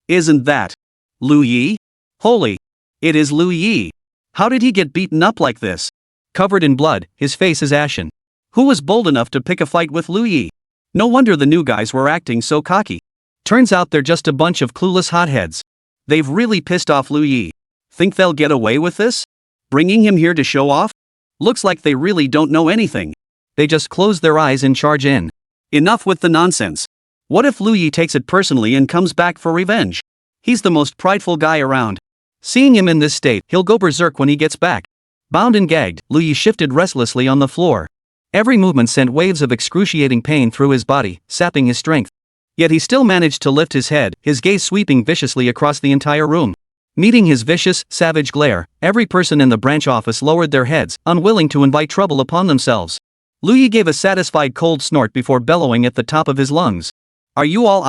Isn't that Liu Yi? Holy! It is Liu Yi. How did he get beaten up like this? Covered in blood, his face is ashen. Who was bold enough to pick a fight with Liu Yi? No wonder the new guys were acting so cocky. Turns out they're just a bunch of clueless hotheads. They've really pissed off Liu Yi. Think they'll get away with this? Bringing him here to show off? Looks like they really don't know anything. They just close their eyes and charge in. Enough with the nonsense. What if Liu Yi takes it personally and comes back for revenge? He's the most prideful guy around. Seeing him in this state, he'll go berserk when he gets back. Bound and gagged, Liu Yi shifted restlessly on the floor. Every movement sent waves of excruciating pain through his body, sapping his strength. Yet he still managed to lift his head, his gaze sweeping viciously across the entire room. Meeting his vicious, savage glare, every person in the branch office lowered their heads, unwilling to invite trouble upon themselves. Liu Yi gave a satisfied cold snort before bellowing at the top of his lungs. Are you all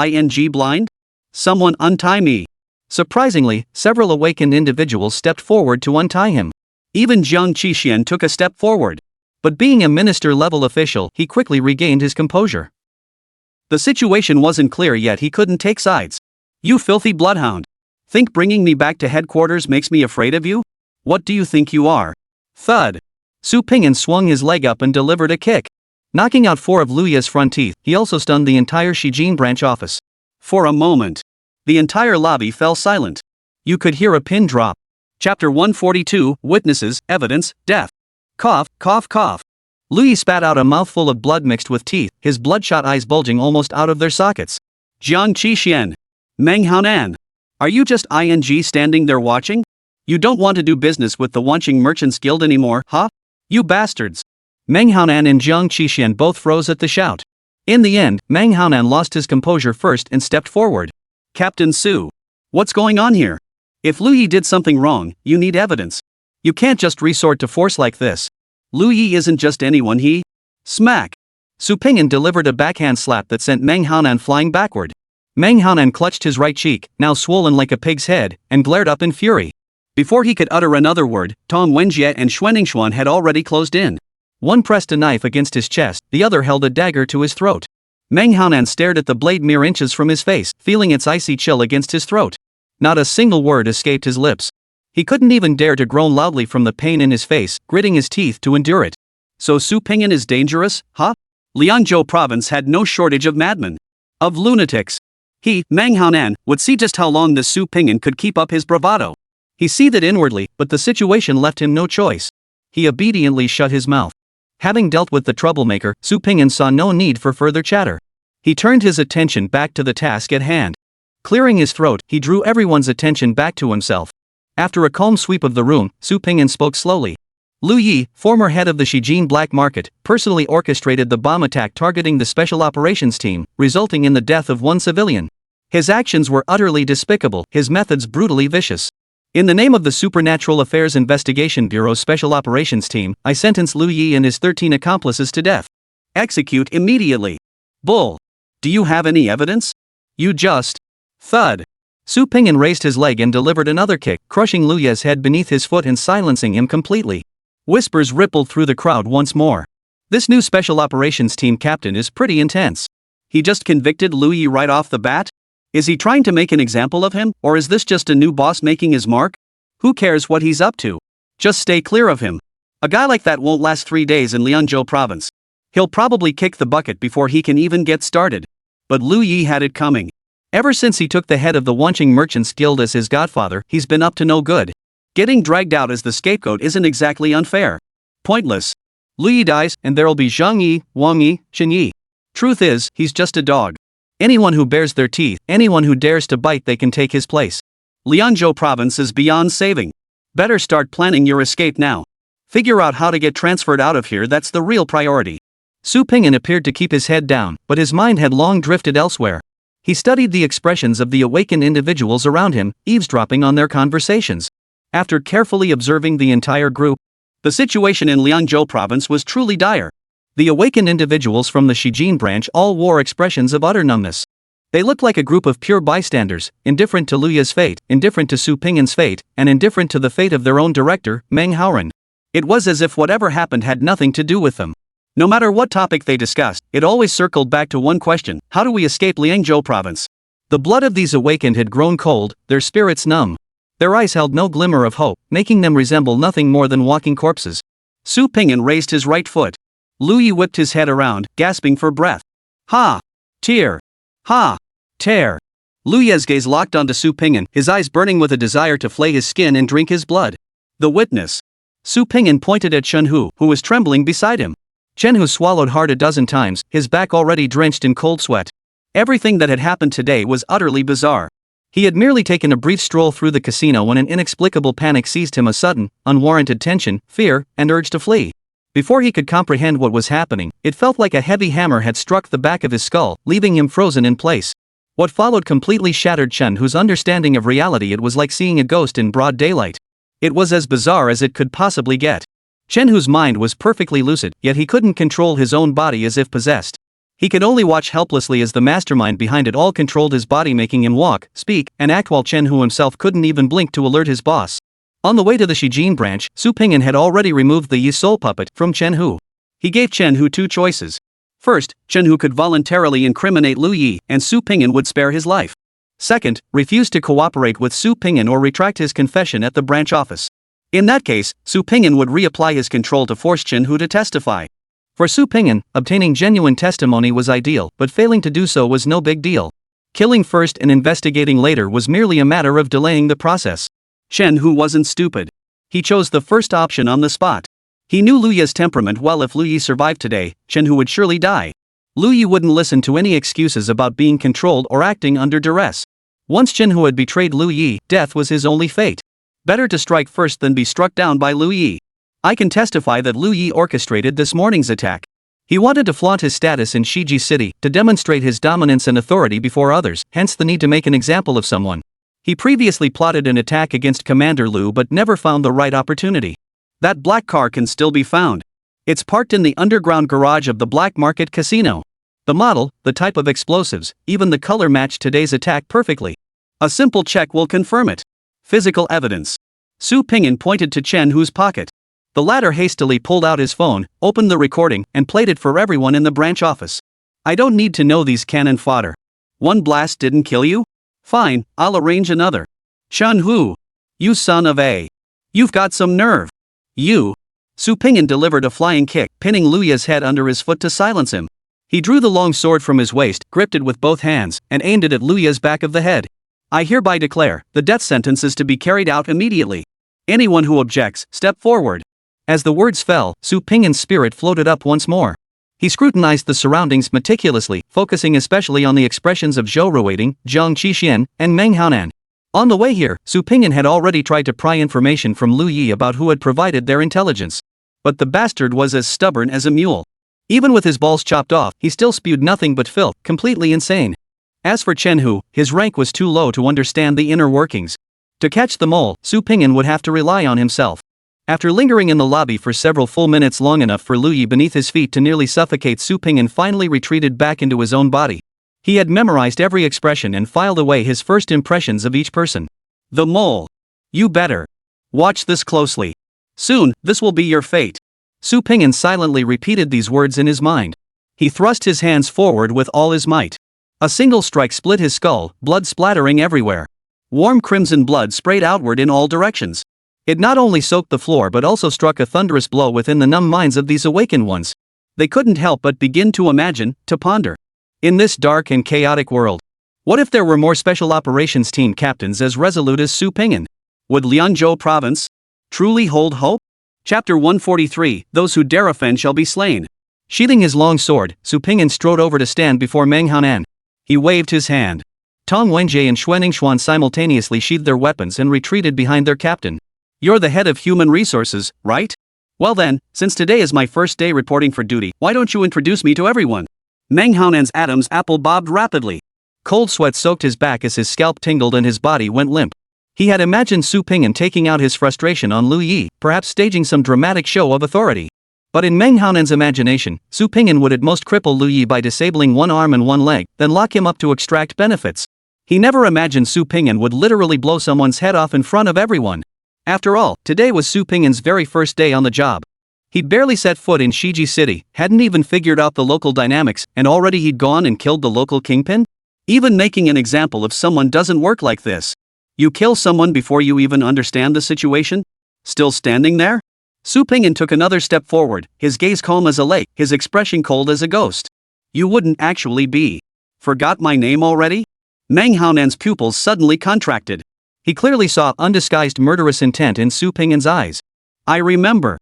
blind? Someone untie me. Surprisingly, several awakened individuals stepped forward to untie him. Even Jiang Qixuan took a step forward. But being a minister-level official, he quickly regained his composure. The situation wasn't clear yet, he couldn't take sides. You filthy bloodhound. Think bringing me back to headquarters makes me afraid of you? What do you think you are? Thud. Su Ping'an swung his leg up and delivered a kick. Knocking out 4 of Lu Ye's front teeth, he also stunned the entire Shijin branch office. For a moment, the entire lobby fell silent. You could hear a pin drop. Chapter 142, Witnesses, Evidence, Death. Cough, cough, cough. Lu Ye spat out a mouthful of blood mixed with teeth, his bloodshot eyes bulging almost out of their sockets. Jiang Qixuan. Meng Haonan. Are you just ING standing there watching? You don't want to do business with the Wanqing Merchants Guild anymore, huh? You bastards. Meng Haonan and Jiang Qixuan both froze at the shout. In the end, Meng Haonan lost his composure first and stepped forward. Captain Su. What's going on here? If Lu Ye did something wrong, you need evidence. You can't just resort to force like this. Lu Ye isn't just anyone, he... Smack! Su Ping'an delivered a backhand slap that sent Meng Haonan flying backward. Meng Haonan clutched his right cheek, now swollen like a pig's head, and glared up in fury. Before he could utter another word, Tong Wenjie and Xuanningsuan had already closed in. One pressed a knife against his chest, the other held a dagger to his throat. Meng Haonan stared at the blade mere inches from his face, feeling its icy chill against his throat. Not a single word escaped his lips. He couldn't even dare to groan loudly from the pain in his face, gritting his teeth to endure it. So Su Ping'an is dangerous, huh? Liangzhou province had no shortage of madmen. Of lunatics. He, Meng Haonan, would see just how long this Su Ping'an could keep up his bravado. He seethed inwardly, but the situation left him no choice. He obediently shut his mouth. Having dealt with the troublemaker, Su Ping'an saw no need for further chatter. He turned his attention back to the task at hand. Clearing his throat, he drew everyone's attention back to himself. After a calm sweep of the room, Su Ping'an spoke slowly. Lu Ye, former head of the Shijin black market, personally orchestrated the bomb attack targeting the special operations team, resulting in the death of 1 civilian. His actions were utterly despicable, his methods brutally vicious. In the name of the Supernatural Affairs Investigation Bureau's Special Operations Team, I sentence Lu Ye and his 13 accomplices to death. Execute immediately. Bull. Do you have any evidence? You just... Thud. Su Ping'an raised his leg and delivered another kick, crushing Lu Ye's head beneath his foot and silencing him completely. Whispers rippled through the crowd once more. This new Special Operations Team captain is pretty intense. He just convicted Lu Ye right off the bat? Is he trying to make an example of him, or is this just a new boss making his mark? Who cares what he's up to? Just stay clear of him. A guy like that won't last 3 days in Liangzhou province. He'll probably kick the bucket before he can even get started. But Lu Ye had it coming. Ever since he took the head of the Wanqing Merchants Guild as his godfather, he's been up to no good. Getting dragged out as the scapegoat isn't exactly unfair. Pointless. Lu Ye dies, and there'll be Zhang Yi, Wang Yi, Shen Yi. Truth is, he's just a dog. Anyone who bares their teeth, anyone who dares to bite, they can take his place. Liangzhou province is beyond saving. Better start planning your escape now. Figure out how to get transferred out of here, that's the real priority. Su Ping'an appeared to keep his head down, but his mind had long drifted elsewhere. He studied the expressions of the awakened individuals around him, eavesdropping on their conversations. After carefully observing the entire group, the situation in Liangzhou province was truly dire. The awakened individuals from the Shijin branch all wore expressions of utter numbness. They looked like a group of pure bystanders, indifferent to Lu Ye's fate, indifferent to Su Ping'an's fate, and indifferent to the fate of their own director, Meng Haoran. It was as if whatever happened had nothing to do with them. No matter what topic they discussed, it always circled back to one question: how do we escape Liangzhou province? The blood of these awakened had grown cold, their spirits numb. Their eyes held no glimmer of hope, making them resemble nothing more than walking corpses. Su Ping'an raised his right foot. Lu Ye whipped his head around, gasping for breath. Ha! Tear! Ha! Tear! Lu Ye's gaze locked onto Su Ping'an, his eyes burning with a desire to flay his skin and drink his blood. The witness. Su Ping'an pointed at Chen Hu, who was trembling beside him. Chen Hu swallowed hard a dozen times, his back already drenched in cold sweat. Everything that had happened today was utterly bizarre. He had merely taken a brief stroll through the casino when an inexplicable panic seized him, a sudden, unwarranted tension, fear, and urge to flee. Before he could comprehend what was happening, it felt like a heavy hammer had struck the back of his skull, leaving him frozen in place. What followed completely shattered Chen Hu's understanding of reality. It was like seeing a ghost in broad daylight. It was as bizarre as it could possibly get. Chen Hu's mind was perfectly lucid, yet he couldn't control his own body as if possessed. He could only watch helplessly as the mastermind behind it all controlled his body, making him walk, speak, and act while Chen-Hu himself couldn't even blink to alert his boss. On the way to the Shijin branch, Su Pingyan had already removed the Yi soul puppet from Chen-Hu. He gave Chen-Hu two choices. First, Chen-Hu could voluntarily incriminate Lu Yi and Su Pingyan would spare his life. Second, refuse to cooperate with Su Pingyan or retract his confession at the branch office. In that case, Su Pingyan would reapply his control to force Chen-Hu to testify. For Su Pingyan, obtaining genuine testimony was ideal, but failing to do so was no big deal. Killing first and investigating later was merely a matter of delaying the process. Chen-Hu wasn't stupid. He chose the first option on the spot. He knew Lu Yi's temperament well. If Lu Yi survived today, Chen-Hu would surely die. Lu Yi wouldn't listen to any excuses about being controlled or acting under duress. Once Chen-Hu had betrayed Lu Yi, death was his only fate. Better to strike first than be struck down by Lu Yi. I can testify that Lu Yi orchestrated this morning's attack. He wanted to flaunt his status in Shiji City, to demonstrate his dominance and authority before others, hence the need to make an example of someone. He previously plotted an attack against Commander Lu but never found the right opportunity. That black car can still be found. It's parked in the underground garage of the black market casino. The model, the type of explosives, even the color match today's attack perfectly. A simple check will confirm it. Physical evidence. Su Pingyan pointed to Chen-Hu's pocket. The latter hastily pulled out his phone, opened the recording, and played it for everyone in the branch office. I don't need to know these cannon fodder. One blast didn't kill you? Fine, I'll arrange another. Chen-Hu. You son of a. You've got some nerve. You. Su Pingyan delivered a flying kick, pinning Lu Yi's head under his foot to silence him. He drew the long sword from his waist, gripped it with both hands, and aimed it at Lu Yi's back of the head. I hereby declare, the death sentence is to be carried out immediately. Anyone who objects, step forward. As the words fell, Su Pingyan's spirit floated up once more. He scrutinized the surroundings meticulously, focusing especially on the expressions of Zhou Ruiting, Zhang Qixian, and Meng Haonan. On the way here, Su Pingyan had already tried to pry information from Lu Yi about who had provided their intelligence. But the bastard was as stubborn as a mule. Even with his balls chopped off, he still spewed nothing but filth, completely insane. As for Chen-Hu, his rank was too low to understand the inner workings. To catch the mole, Su Pingyan would have to rely on himself. After lingering in the lobby for several full minutes, long enough for Lu Yi beneath his feet to nearly suffocate, Su Pingyan finally retreated back into his own body. He had memorized every expression and filed away his first impressions of each person. The mole. You better. Watch this closely. Soon, this will be your fate. Su Pingyan silently repeated these words in his mind. He thrust his hands forward with all his might. A single strike split his skull, blood splattering everywhere. Warm crimson blood sprayed outward in all directions. It not only soaked the floor but also struck a thunderous blow within the numb minds of these awakened ones. They couldn't help but begin to imagine, to ponder. In this dark and chaotic world, what if there were more special operations team captains as resolute as Su Pingyan? Would Lianzhou province truly hold hope? Chapter 143, Those who dare offend shall be slain. Sheathing his long sword, Su Pingyan strode over to stand before Meng Haonan. He waved his hand. Tong Wenjie and Xuanningsuan simultaneously sheathed their weapons and retreated behind their captain. You're the head of human resources, right? Well then, since today is my first day reporting for duty, why don't you introduce me to everyone? Meng Haonan's Adam's apple bobbed rapidly. Cold sweat soaked his back as his scalp tingled and his body went limp. He had imagined Su Pingyan taking out his frustration on Lu Yi, perhaps staging some dramatic show of authority. But in Meng Haonan's imagination, Su Pingyan would at most cripple Lu Yi by disabling one arm and one leg, then lock him up to extract benefits. He never imagined Su Pingyan would literally blow someone's head off in front of everyone. After all, today was Su Pingyan's very first day on the job. He'd barely set foot in Shiji City, hadn't even figured out the local dynamics, and already he'd gone and killed the local kingpin? Even making an example of someone doesn't work like this. You kill someone before you even understand the situation? Still standing there? Su Pingyan took another step forward, his gaze calm as a lake, his expression cold as a ghost. You wouldn't actually be. Forgot my name already? Meng Haonan's pupils suddenly contracted. He clearly saw undisguised murderous intent in Su Pingyan's eyes. I remember.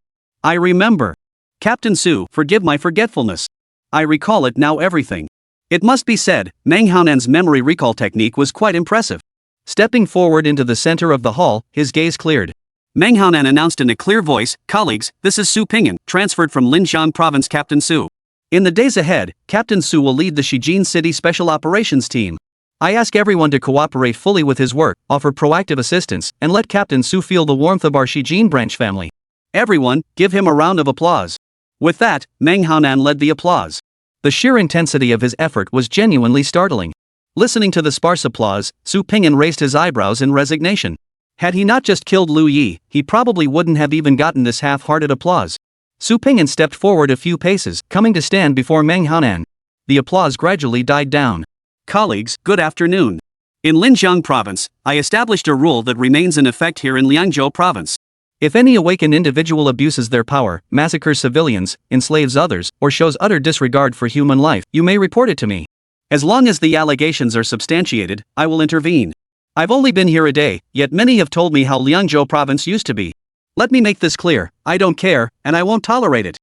Captain Su, forgive my forgetfulness. I recall it now, everything. It must be said, Meng Haonan's memory recall technique was quite impressive. Stepping forward into the center of the hall, his gaze cleared. Meng Haonan announced in a clear voice, colleagues, this is Su Pingyan, transferred from Linxiang Province Captain Su. In the days ahead, Captain Su will lead the Shijin City Special Operations Team. I ask everyone to cooperate fully with his work, offer proactive assistance, and let Captain Su feel the warmth of our Shijin branch family. Everyone, give him a round of applause. With that, Meng Haonan led the applause. The sheer intensity of his effort was genuinely startling. Listening to the sparse applause, Su Ping'an raised his eyebrows in resignation. Had he not just killed Lu Yi, he probably wouldn't have even gotten this half-hearted applause. Su Ping'an stepped forward a few paces, coming to stand before Manhwa. The applause gradually died down.
Colleagues, good afternoon. In Linjiang Province, I established a rule that remains in effect here in Liangzhou Province.
If any awakened individual abuses their power, massacres civilians, enslaves others, or shows utter disregard for human life, you may report it to me.
As long as the allegations are substantiated, I will intervene. I've only been here a day, yet many have told me how Liangzhou Province used to be. Let me make this clear, I don't care, and I won't tolerate it.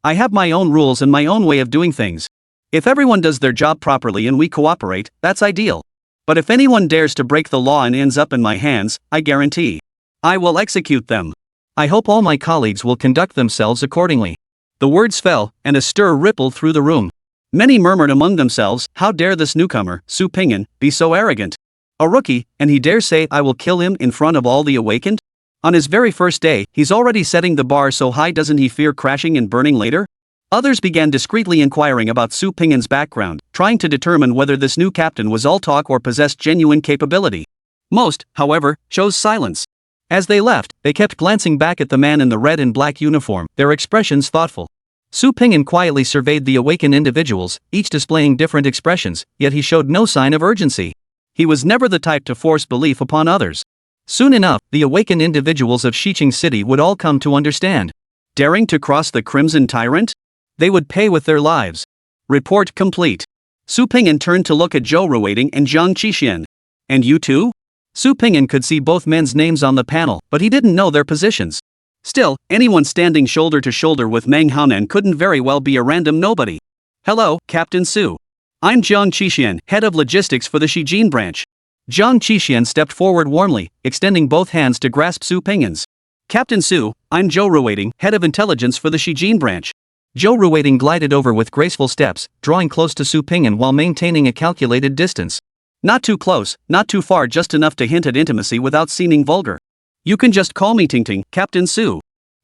I have my own rules and my own way of doing things. If everyone does their job properly and we cooperate, that's ideal. But if anyone dares to break the law and ends up in my hands, I guarantee I will execute them.
I hope all my colleagues will conduct themselves accordingly. The words fell, and a stir rippled through the room. Many murmured among themselves, how dare this newcomer, Su Ping'an, be so arrogant? A rookie, and he dare say I will kill him in front of all the awakened? On his very first day, he's already setting the bar so high, doesn't he fear crashing and burning later? Others began discreetly inquiring about Su Ping'an's background, trying to determine whether this new captain was all talk or possessed genuine capability. Most, however, chose silence. As they left, they kept glancing back at the man in the red and black uniform, their expressions thoughtful. Su Ping'an quietly surveyed the awakened individuals, each displaying different expressions, yet he showed no sign of urgency. He was never the type to force belief upon others. Soon enough, the awakened individuals of Shiqing City would all come to understand.
Daring to cross the Crimson Tyrant?
They would pay with their lives.
Report complete. Su Ping'an turned to look at Zhou Ruiting and Jiang Qixuan. And you too?
Su Ping'an could see both men's names on the panel, but he didn't know their positions.
Still, anyone standing shoulder to shoulder with Manhwa couldn't very well be a random nobody. Hello, Captain Su. I'm Jiang Qixuan, head of logistics for the Shijin branch.
Jiang Qixuan stepped forward warmly, extending both hands to grasp Su Ping'an's.
Captain Su, I'm Zhou Ruiting, head of intelligence for the Shijin branch.
Zhou Ruiting glided over with graceful steps, drawing close to Su Ping'an while maintaining a calculated distance.
Not too close, not too far, just enough to hint at intimacy without seeming vulgar. You can just call me Ting, Captain Su.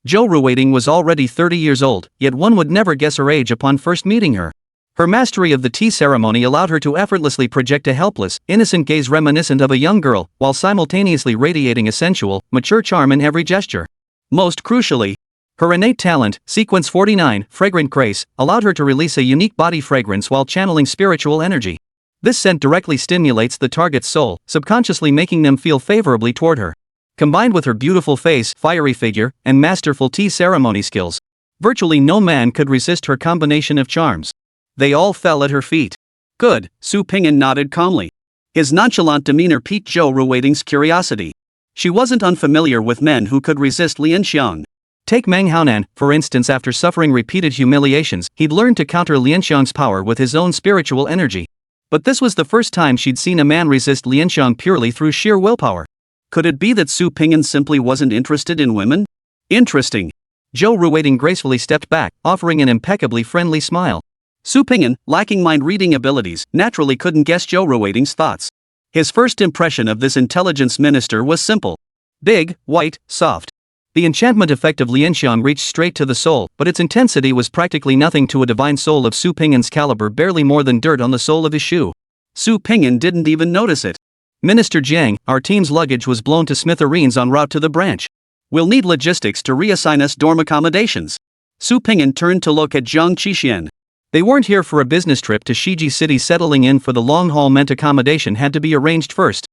Zhou Ruiting was already 30 years old, yet one would never guess her age upon first meeting her. Her mastery of the tea ceremony allowed her to effortlessly project a helpless, innocent gaze reminiscent of a young girl, while simultaneously radiating a sensual, mature charm in every gesture. Most crucially, her innate talent, Sequence 49, Fragrant Grace, allowed her to release a unique body fragrance while channeling spiritual energy. This scent directly stimulates the target's soul, subconsciously making them feel favorably toward her. Combined with her beautiful face, fiery figure, and masterful tea ceremony skills, virtually no man could resist her combination of charms. They all fell at her feet.
Good, Su Ping'an nodded calmly. His nonchalant demeanor piqued Zhou Ruiting's curiosity. She wasn't unfamiliar with men who could resist Lianxiang.
Take Manhwa, for instance. After suffering repeated humiliations, he'd learned to counter Lianxiang's power with his own spiritual energy. But this was the first time she'd seen a man resist Lianxiang purely through sheer willpower.
Could it be that Su Ping'an simply wasn't interested in women? Interesting.
Zhou Ruiting gracefully stepped back, offering an impeccably friendly smile.
Su Ping'an, lacking mind-reading abilities, naturally couldn't guess Zhou Ruiting's thoughts. His first impression of this intelligence minister was simple. Big, white, soft.
The enchantment effect of Lianxiang reached straight to the soul, but its intensity was practically nothing to a divine soul of Su Ping'an's caliber, barely more than dirt on the sole of his shoe.
Su Ping'an didn't even notice it.
Minister Jiang, our team's luggage was blown to smithereens en route to the branch.
We'll need logistics to reassign us dorm accommodations. Su Ping'an turned to look at Jiang Qixuan.
They weren't here for a business trip to Shiji City. Settling in for the long haul meant accommodation had to be arranged first.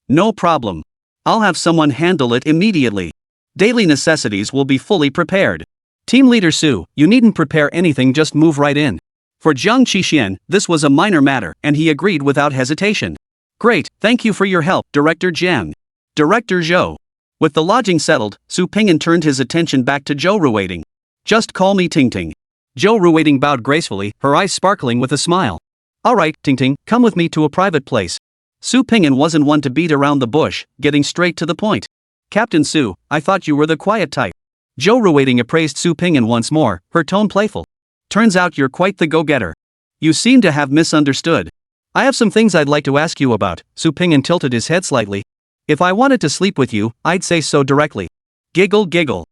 No problem. I'll have someone handle it immediately. Daily necessities will be fully prepared.
Team leader Su, you needn't prepare anything, just move right in.
For Jiang Qixuan, this was a minor matter, and he agreed without hesitation. Great, thank you for your help, Director Jiang. Director Zhou. With the lodging settled, Su Ping'an turned his attention back to Zhou Ruiting. Just call me Ting.
Zhou Ruiting bowed gracefully, her eyes sparkling with a smile. All right, Ting, come with me to a private place.
Su Ping'an wasn't one to beat around the bush, getting straight to the point. Captain Su, I thought you were the quiet type.
Zhou Ruiting appraised Su Ping'an once more, her tone playful.
Turns out you're quite the go-getter. You seem to have misunderstood.
I have some things I'd like to ask you about. Su Ping'an tilted his head slightly. If I wanted to sleep with you, I'd say so directly.
Giggle.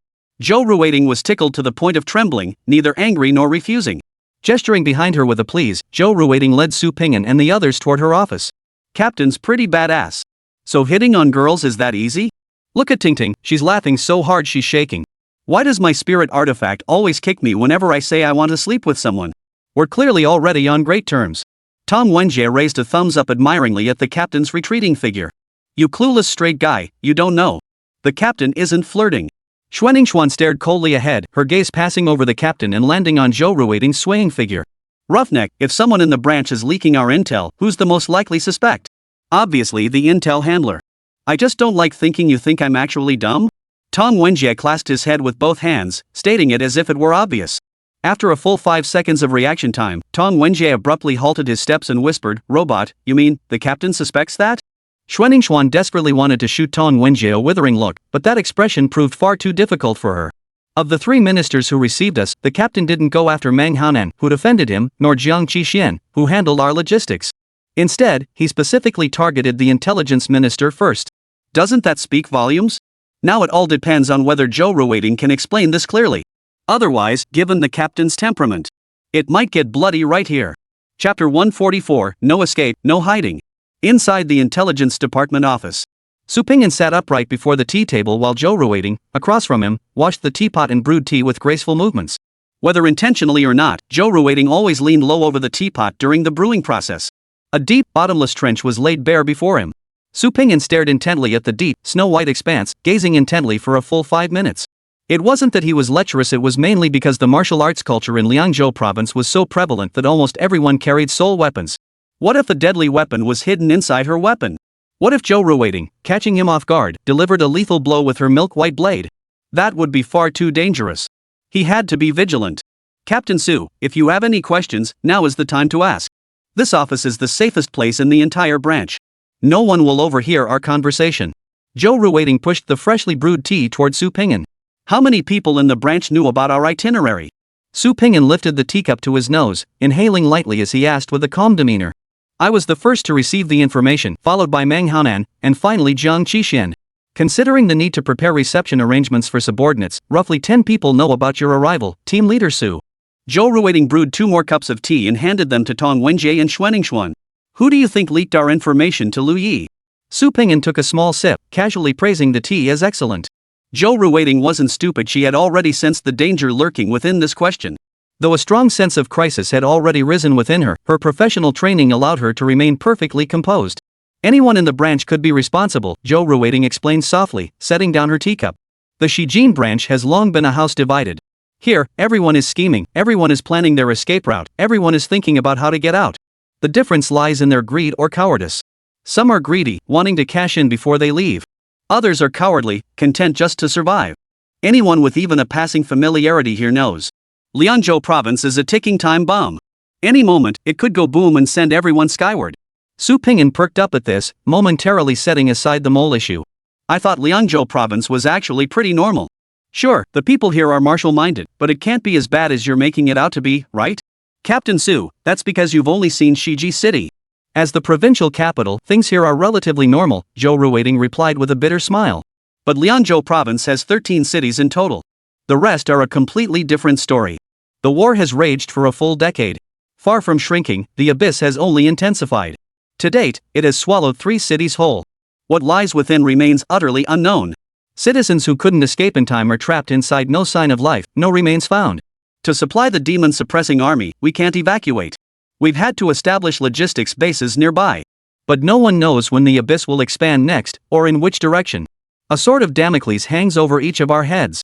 Zhou Ruiting was tickled to the point of trembling, neither angry nor refusing.
Gesturing behind her with a please, Zhou Ruiting led Su Ping'an and the others toward her office.
Captain's pretty badass. So hitting on girls is that easy?
Look at Tingting, she's laughing so hard she's shaking.
Why does my spirit artifact always kick me whenever I say I want to sleep with someone?
We're clearly already on great terms.
Tong Wenjie raised a thumbs up admiringly at the captain's retreating figure. You clueless straight guy, you don't know. The captain isn't flirting.
Xuan stared coldly ahead, her gaze passing over the captain and landing on Zhou Ruiting's swaying figure.
Roughneck, if someone in the branch is leaking our intel, who's the most likely suspect? Obviously the intel handler. I just don't like thinking you think I'm actually dumb? Tong Wenjie clasped his head with both hands, stating it as if it were obvious. After a full 5 seconds of reaction time, Tong Wenjie abruptly halted his steps and whispered, "Robot, you mean, the captain suspects that?"
Xuan desperately wanted to shoot Tong Wenjie a withering look, but that expression proved far too difficult for her. Of the 3 ministers who received us, the captain didn't go after Meng Haonan, who defended him, nor Jiang Qixuan, who handled our logistics. Instead, he specifically targeted the intelligence minister first.
Doesn't that speak volumes? Now it all depends on whether Zhou Ruiting can explain this clearly. Otherwise, given the captain's temperament, it might get bloody right here. Chapter 144, No Escape, No Hiding. Inside the Intelligence Department office.
Su Ping'an sat upright before the tea table while Zhou Ruiting, across from him, washed the teapot and brewed tea with graceful movements.
Whether intentionally or not, Zhou Ruiting always leaned low over the teapot during the brewing process.
A deep, bottomless trench was laid bare before him. Su Ping'an stared intently at the deep, snow-white expanse, gazing intently for a full 5 minutes. It wasn't that he was lecherous, it was mainly because the martial arts culture in Liangzhou province was so prevalent that almost everyone carried soul weapons.
What if a deadly weapon was hidden inside her weapon?
What if Zhou Ruiting, catching him off guard, delivered a lethal blow with her milk-white blade?
That would be far too dangerous. He had to be vigilant. Captain Su, if you have any questions, now is the time to ask. This office is the safest place in the entire branch. No one will overhear our conversation.
Zhou Ruiting pushed the freshly brewed tea toward Su Ping'an.
How many people in the branch knew about our itinerary?
Su Ping'an lifted the teacup to his nose, inhaling lightly as he asked with a calm demeanor. I was the first to receive the information, followed by Meng Haonan, and finally Jiang Qixuan. Considering the need to prepare reception arrangements for subordinates, roughly 10 people know about your arrival, Team Leader Su.
Zhou Ruiting brewed 2 more cups of tea and handed them to Tong Wenjie and Xuan. Who do you think leaked our information to Lu Yi?
Su Ping'an took a small sip, casually praising the tea as excellent.
Zhou Ruiting wasn't stupid, she had already sensed the danger lurking within this question.
Though a strong sense of crisis had already risen within her, her professional training allowed her to remain perfectly composed. Anyone in the branch could be responsible, Zhou Ruiting explained softly, setting down her teacup. The Shijin branch has long been a house divided. Here, everyone is scheming, everyone is planning their escape route, everyone is thinking about how to get out. The difference lies in their greed or cowardice. Some are greedy, wanting to cash in before they leave. Others are cowardly, content just to survive. Anyone with even a passing familiarity here knows. Liangzhou province is a ticking time bomb. Any moment, it could go boom and send everyone skyward. Su Ping'an perked up at this, momentarily setting aside the mole issue.
I thought Liangzhou province was actually pretty normal. Sure, the people here are martial-minded, but it can't be as bad as you're making it out to be, right? Captain Su, that's because you've only seen Shiji City.
As the provincial capital, things here are relatively normal, Zhou Ruiting replied with a bitter smile.
But Liangzhou province has 13 cities in total. The rest are a completely different story.
The war has raged for a full decade. Far from shrinking, the abyss has only intensified. To date, it has swallowed 3 cities whole.
What lies within remains utterly unknown.
Citizens who couldn't escape in time are trapped inside, no sign of life, no remains found.
To supply the demon-suppressing army, we can't evacuate. We've had to establish logistics bases nearby.
But no one knows when the abyss will expand next, or in which direction. A sword of Damocles hangs over each of our heads.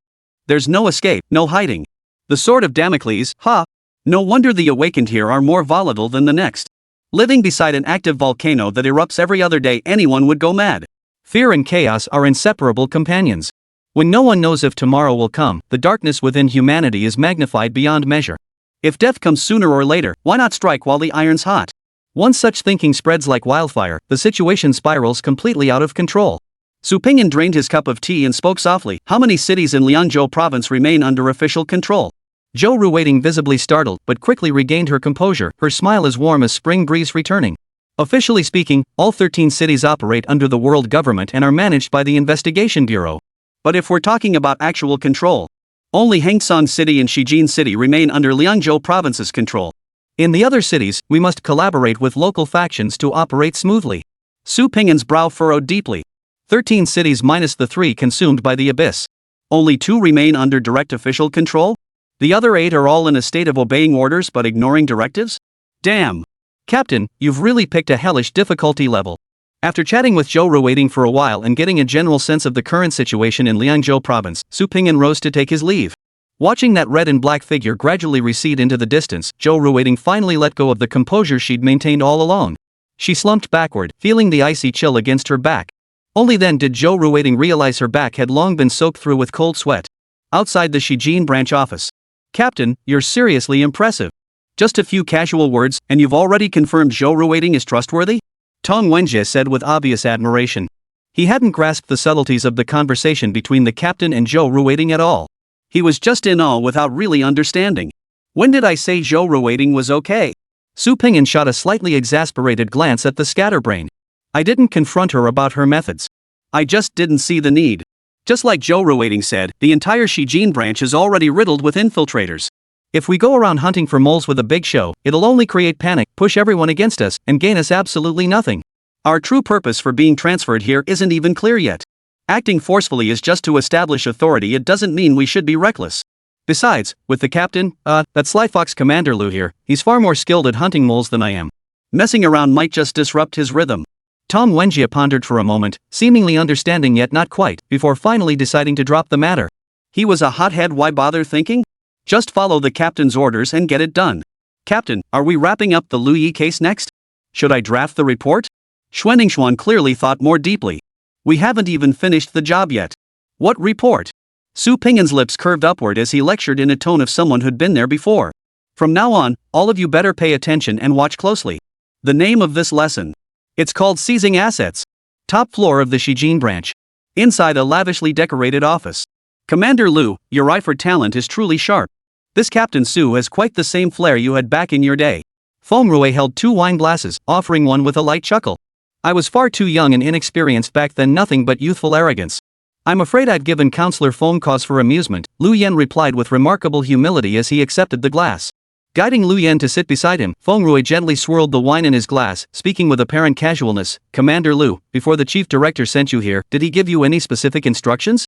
There's no escape, no hiding. The sword of Damocles, ha! No wonder the awakened here are more volatile than the next. Living beside an active volcano that erupts every other day, anyone would go mad.
Fear and chaos are inseparable companions. When no one knows if tomorrow will come, the darkness within humanity is magnified beyond measure.
If death comes sooner or later, why not strike while the iron's hot?
Once such thinking spreads like wildfire, the situation spirals completely out of control.
Su Ping'an drained his cup of tea and spoke softly. How many cities in Liangzhou province remain under official control?
Zhou Ruiting visibly startled, but quickly regained her composure, her smile as warm as spring breeze returning. Officially speaking, all 13 cities operate under the world government and are managed by the Investigation Bureau.
But if we're talking about actual control, Only Hangsong City and Shijin City remain under Liangzhou Province's control. In the other cities, we must collaborate with local factions to operate smoothly. Su Ping'an's brow furrowed deeply. 13 cities minus the 3 consumed by the abyss. Only 2 remain under direct official control? The other 8 are all in a state of obeying orders but ignoring directives? Damn! Captain, you've really picked a hellish difficulty level. After chatting with Zhou Ruiting for a while and getting a general sense of the current situation in Liangzhou Province, Su Ping'an rose to take his leave. Watching that red and black figure gradually recede into the distance, Zhou Ruiting finally let go of the composure she'd maintained all along. She slumped backward, feeling the icy chill against her back. Only then did Zhou Ruiting realize her back had long been soaked through with cold sweat. Outside the Shijin branch office. Captain, you're seriously impressive. Just a few casual words, and you've already confirmed Zhou Ruiting is trustworthy? Tong Wenjie said with obvious admiration. He hadn't grasped the subtleties of the conversation between the captain and Zhou Ruiting at all. He was just in awe without really understanding. When did I say Zhou Ruiting was okay? Su Ping'an shot a slightly exasperated glance at the scatterbrain. I didn't confront her about her methods. I just didn't see the need. Just like Zhou Ruiting said, the entire Shijin branch is already riddled with infiltrators. If we go around hunting for moles with a big show, it'll only create panic, push everyone against us, and gain us absolutely nothing. Our true purpose for being transferred here isn't even clear yet. Acting forcefully is just to establish authority. It doesn't mean we should be reckless. Besides, with the captain, that Sly Fox Commander Lu here, he's far more skilled at hunting moles than I am. Messing around might just disrupt his rhythm. Tong Wenjie pondered for a moment, seemingly understanding yet not quite, before finally deciding to drop the matter. He was a hothead. Why bother thinking? Just follow the captain's orders and get it done. Captain, are we wrapping up the Lu Yi case next? Should I draft the report? Xuanningshuan clearly thought more deeply. We haven't even finished the job yet. What report? Su Ping'an's lips curved upward as he lectured in a tone of someone who'd been there before. From now on, all of you better pay attention and watch closely. The name of this lesson. It's called Seizing Assets. Top floor of the Shijin branch. Inside a lavishly decorated office. Commander Lu, your eye for talent is truly sharp. This Captain Su has quite the same flair you had back in your day. Feng Rui held 2 wine glasses, offering one with a light chuckle. I was far too young and inexperienced back then, nothing but youthful arrogance. I'm afraid I'd given Counselor Feng cause for amusement, Lu Yen replied with remarkable humility as he accepted the glass. Guiding Lu Yen to sit beside him, Feng Rui gently swirled the wine in his glass, speaking with apparent casualness. Commander Lu, before the chief director sent you here, did he give you any specific instructions?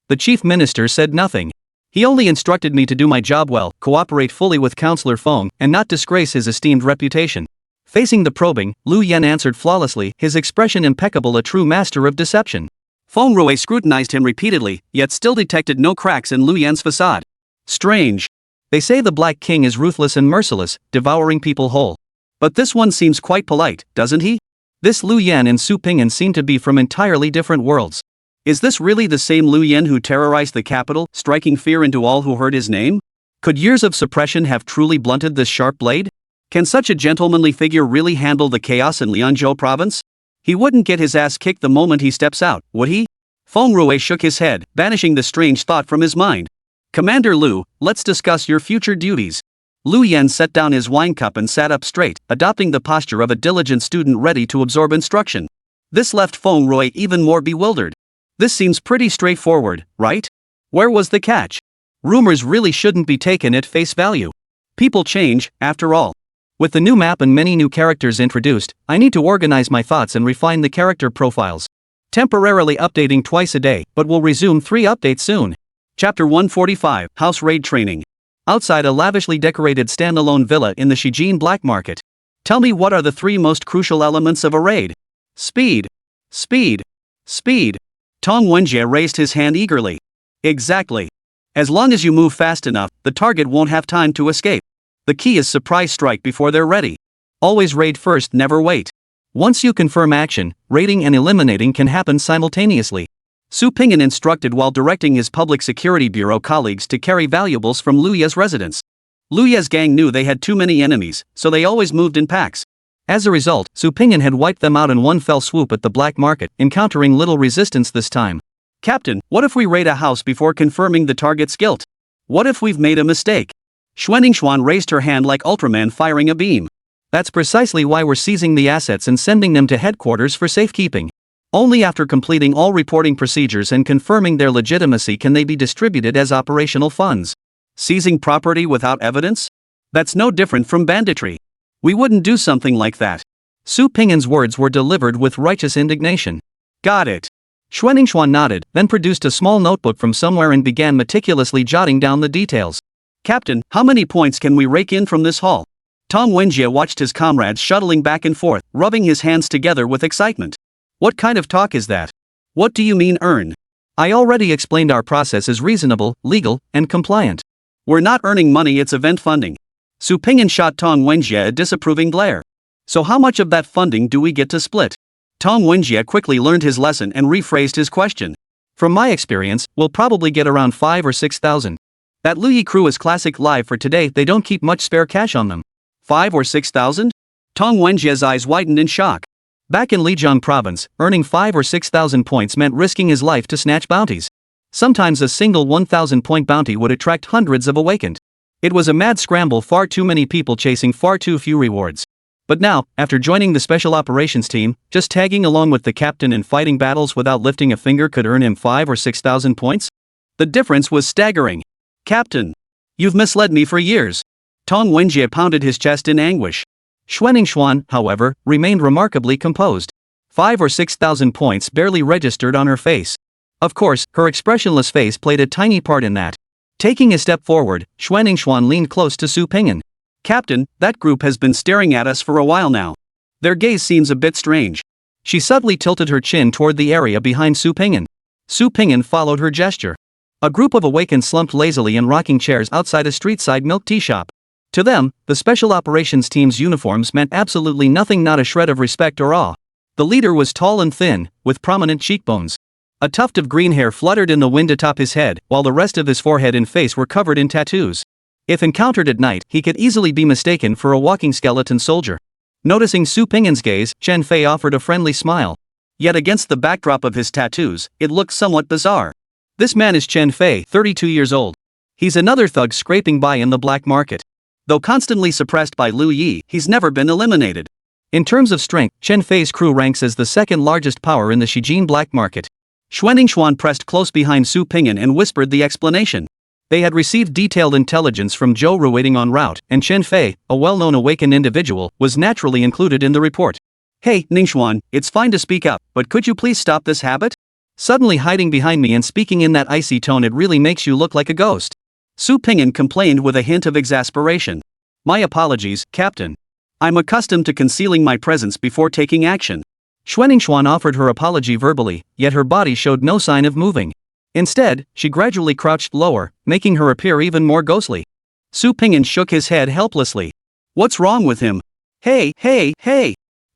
The chief minister said nothing. He only instructed me to do my job well, cooperate fully with Counselor Feng, and not disgrace his esteemed reputation. Facing the probing, Lu Yen answered flawlessly, his expression impeccable, a true master of deception. Feng Rui scrutinized him repeatedly, yet still detected no cracks in Lu Yen's facade. Strange. They say the Black King is ruthless and merciless, devouring people whole. But this one seems quite polite, doesn't he? This Lu Yen and Su Ping'an seem to be from entirely different worlds. Is this really the same Lu Yen who terrorized the capital, striking fear into all who heard his name? Could years of suppression have truly blunted this sharp blade? Can such a gentlemanly figure really handle the chaos in Liangzhou province? He wouldn't get his ass kicked the moment he steps out, would he? Feng Rui shook his head, banishing the strange thought from his mind. Commander Lu, let's discuss your future duties. Lu Yen set down his wine cup and sat up straight, adopting the posture of a diligent student ready to absorb instruction. This left Feng Rui even more bewildered. This seems pretty straightforward, right? Where was the catch? Rumors really shouldn't be taken at face value. People change, after all. With the new map and many new characters introduced, I need to organize my thoughts and refine the character profiles. Temporarily updating twice a day, but will resume 3 updates soon. Chapter 145, House Raid Training. Outside a lavishly decorated standalone villa in the Shijin Black Market. Tell me, what are the 3 most crucial elements of a raid? Speed. Speed. Speed. Tong Wenjie raised his hand eagerly. Exactly. As long as you move fast enough, the target won't have time to escape. The key is surprise strike before they're ready. Always raid first, never wait. Once you confirm action, raiding and eliminating can happen simultaneously. Su Ping'an instructed while directing his public security bureau colleagues to carry valuables from Lu Ye's residence. Lu Ye's gang knew they had too many enemies, so they always moved in packs. As a result, Su Ping'an had wiped them out in one fell swoop at the black market, encountering little resistance this time. Captain, what if we raid a house before confirming the target's guilt? What if we've made a mistake? Xuanningshuan raised her hand like Ultraman firing a beam. That's precisely why we're seizing the assets and sending them to headquarters for safekeeping. Only after completing all reporting procedures and confirming their legitimacy can they be distributed as operational funds. Seizing property without evidence? That's no different from banditry. We wouldn't do something like that. Su Ping'an's words were delivered with righteous indignation. Got it. Xuanningshuan nodded, then produced a small notebook from somewhere and began meticulously jotting down the details. Captain, how many points can we rake in from this haul? Tong Wenjie watched his comrades shuttling back and forth, rubbing his hands together with excitement. What kind of talk is that? What do you mean earn? I already explained our process is reasonable, legal, and compliant. We're not earning money, it's event funding. Su Ping'an shot Tong Wenjie a disapproving glare. So how much of that funding do we get to split? Tong Wenjie quickly learned his lesson and rephrased his question. From my experience, we'll probably get around 5 or 6,000. That Luyi crew is classic live for today, they don't keep much spare cash on them. 5 or 6,000? Tong Wenjie's eyes widened in shock. Back in Lijiang province, earning 5 or 6,000 points meant risking his life to snatch bounties. Sometimes a single 1,000-point bounty would attract hundreds of awakened. It was a mad scramble, far too many people chasing far too few rewards. But now, after joining the special operations team, just tagging along with the captain and fighting battles without lifting a finger could earn him 5 or 6,000 points? The difference was staggering. Captain, you've misled me for years. Tong Wenjie pounded his chest in anguish. Xuanningshuan, however, remained remarkably composed. 5 or 6,000 points barely registered on her face. Of course, her expressionless face played a tiny part in that. Taking a step forward, Xuanningshuan leaned close to Su Ping'an. Captain, that group has been staring at us for a while now. Their gaze seems a bit strange. She subtly tilted her chin toward the area behind Su Ping'an. Su Ping'an followed her gesture. A group of awakened slumped lazily in rocking chairs outside a street-side milk tea shop. To them, the special operations team's uniforms meant absolutely nothing, not a shred of respect or awe. The leader was tall and thin, with prominent cheekbones. A tuft of green hair fluttered in the wind atop his head, while the rest of his forehead and face were covered in tattoos. If encountered at night, he could easily be mistaken for a walking skeleton soldier. Noticing Su Ping'an's gaze, Chen Fei offered a friendly smile. Yet against the backdrop of his tattoos, it looked somewhat bizarre. This man is Chen Fei, 32 years old. He's another thug scraping by in the black market. Though constantly suppressed by Lu Yi, he's never been eliminated. In terms of strength, Chen Fei's crew ranks as the second largest power in the Shijin black market. Xuanningshuan pressed close behind Su Ping'an and whispered the explanation. They had received detailed intelligence from Zhou Ru waiting en route, and Chen Fei, a well-known awakened individual, was naturally included in the report. Hey, Ningxuan, it's fine to speak up, but could you please stop this habit? Suddenly hiding behind me and speaking in that icy tone, it really makes you look like a ghost. Su Ping'an complained with a hint of exasperation. My apologies, Captain. I'm accustomed to concealing my presence before taking action. Xuanningshuan offered her apology verbally, yet her body showed no sign of moving. Instead, she gradually crouched lower, making her appear even more ghostly. Su Ping'an shook his head helplessly. What's wrong with him? Hey!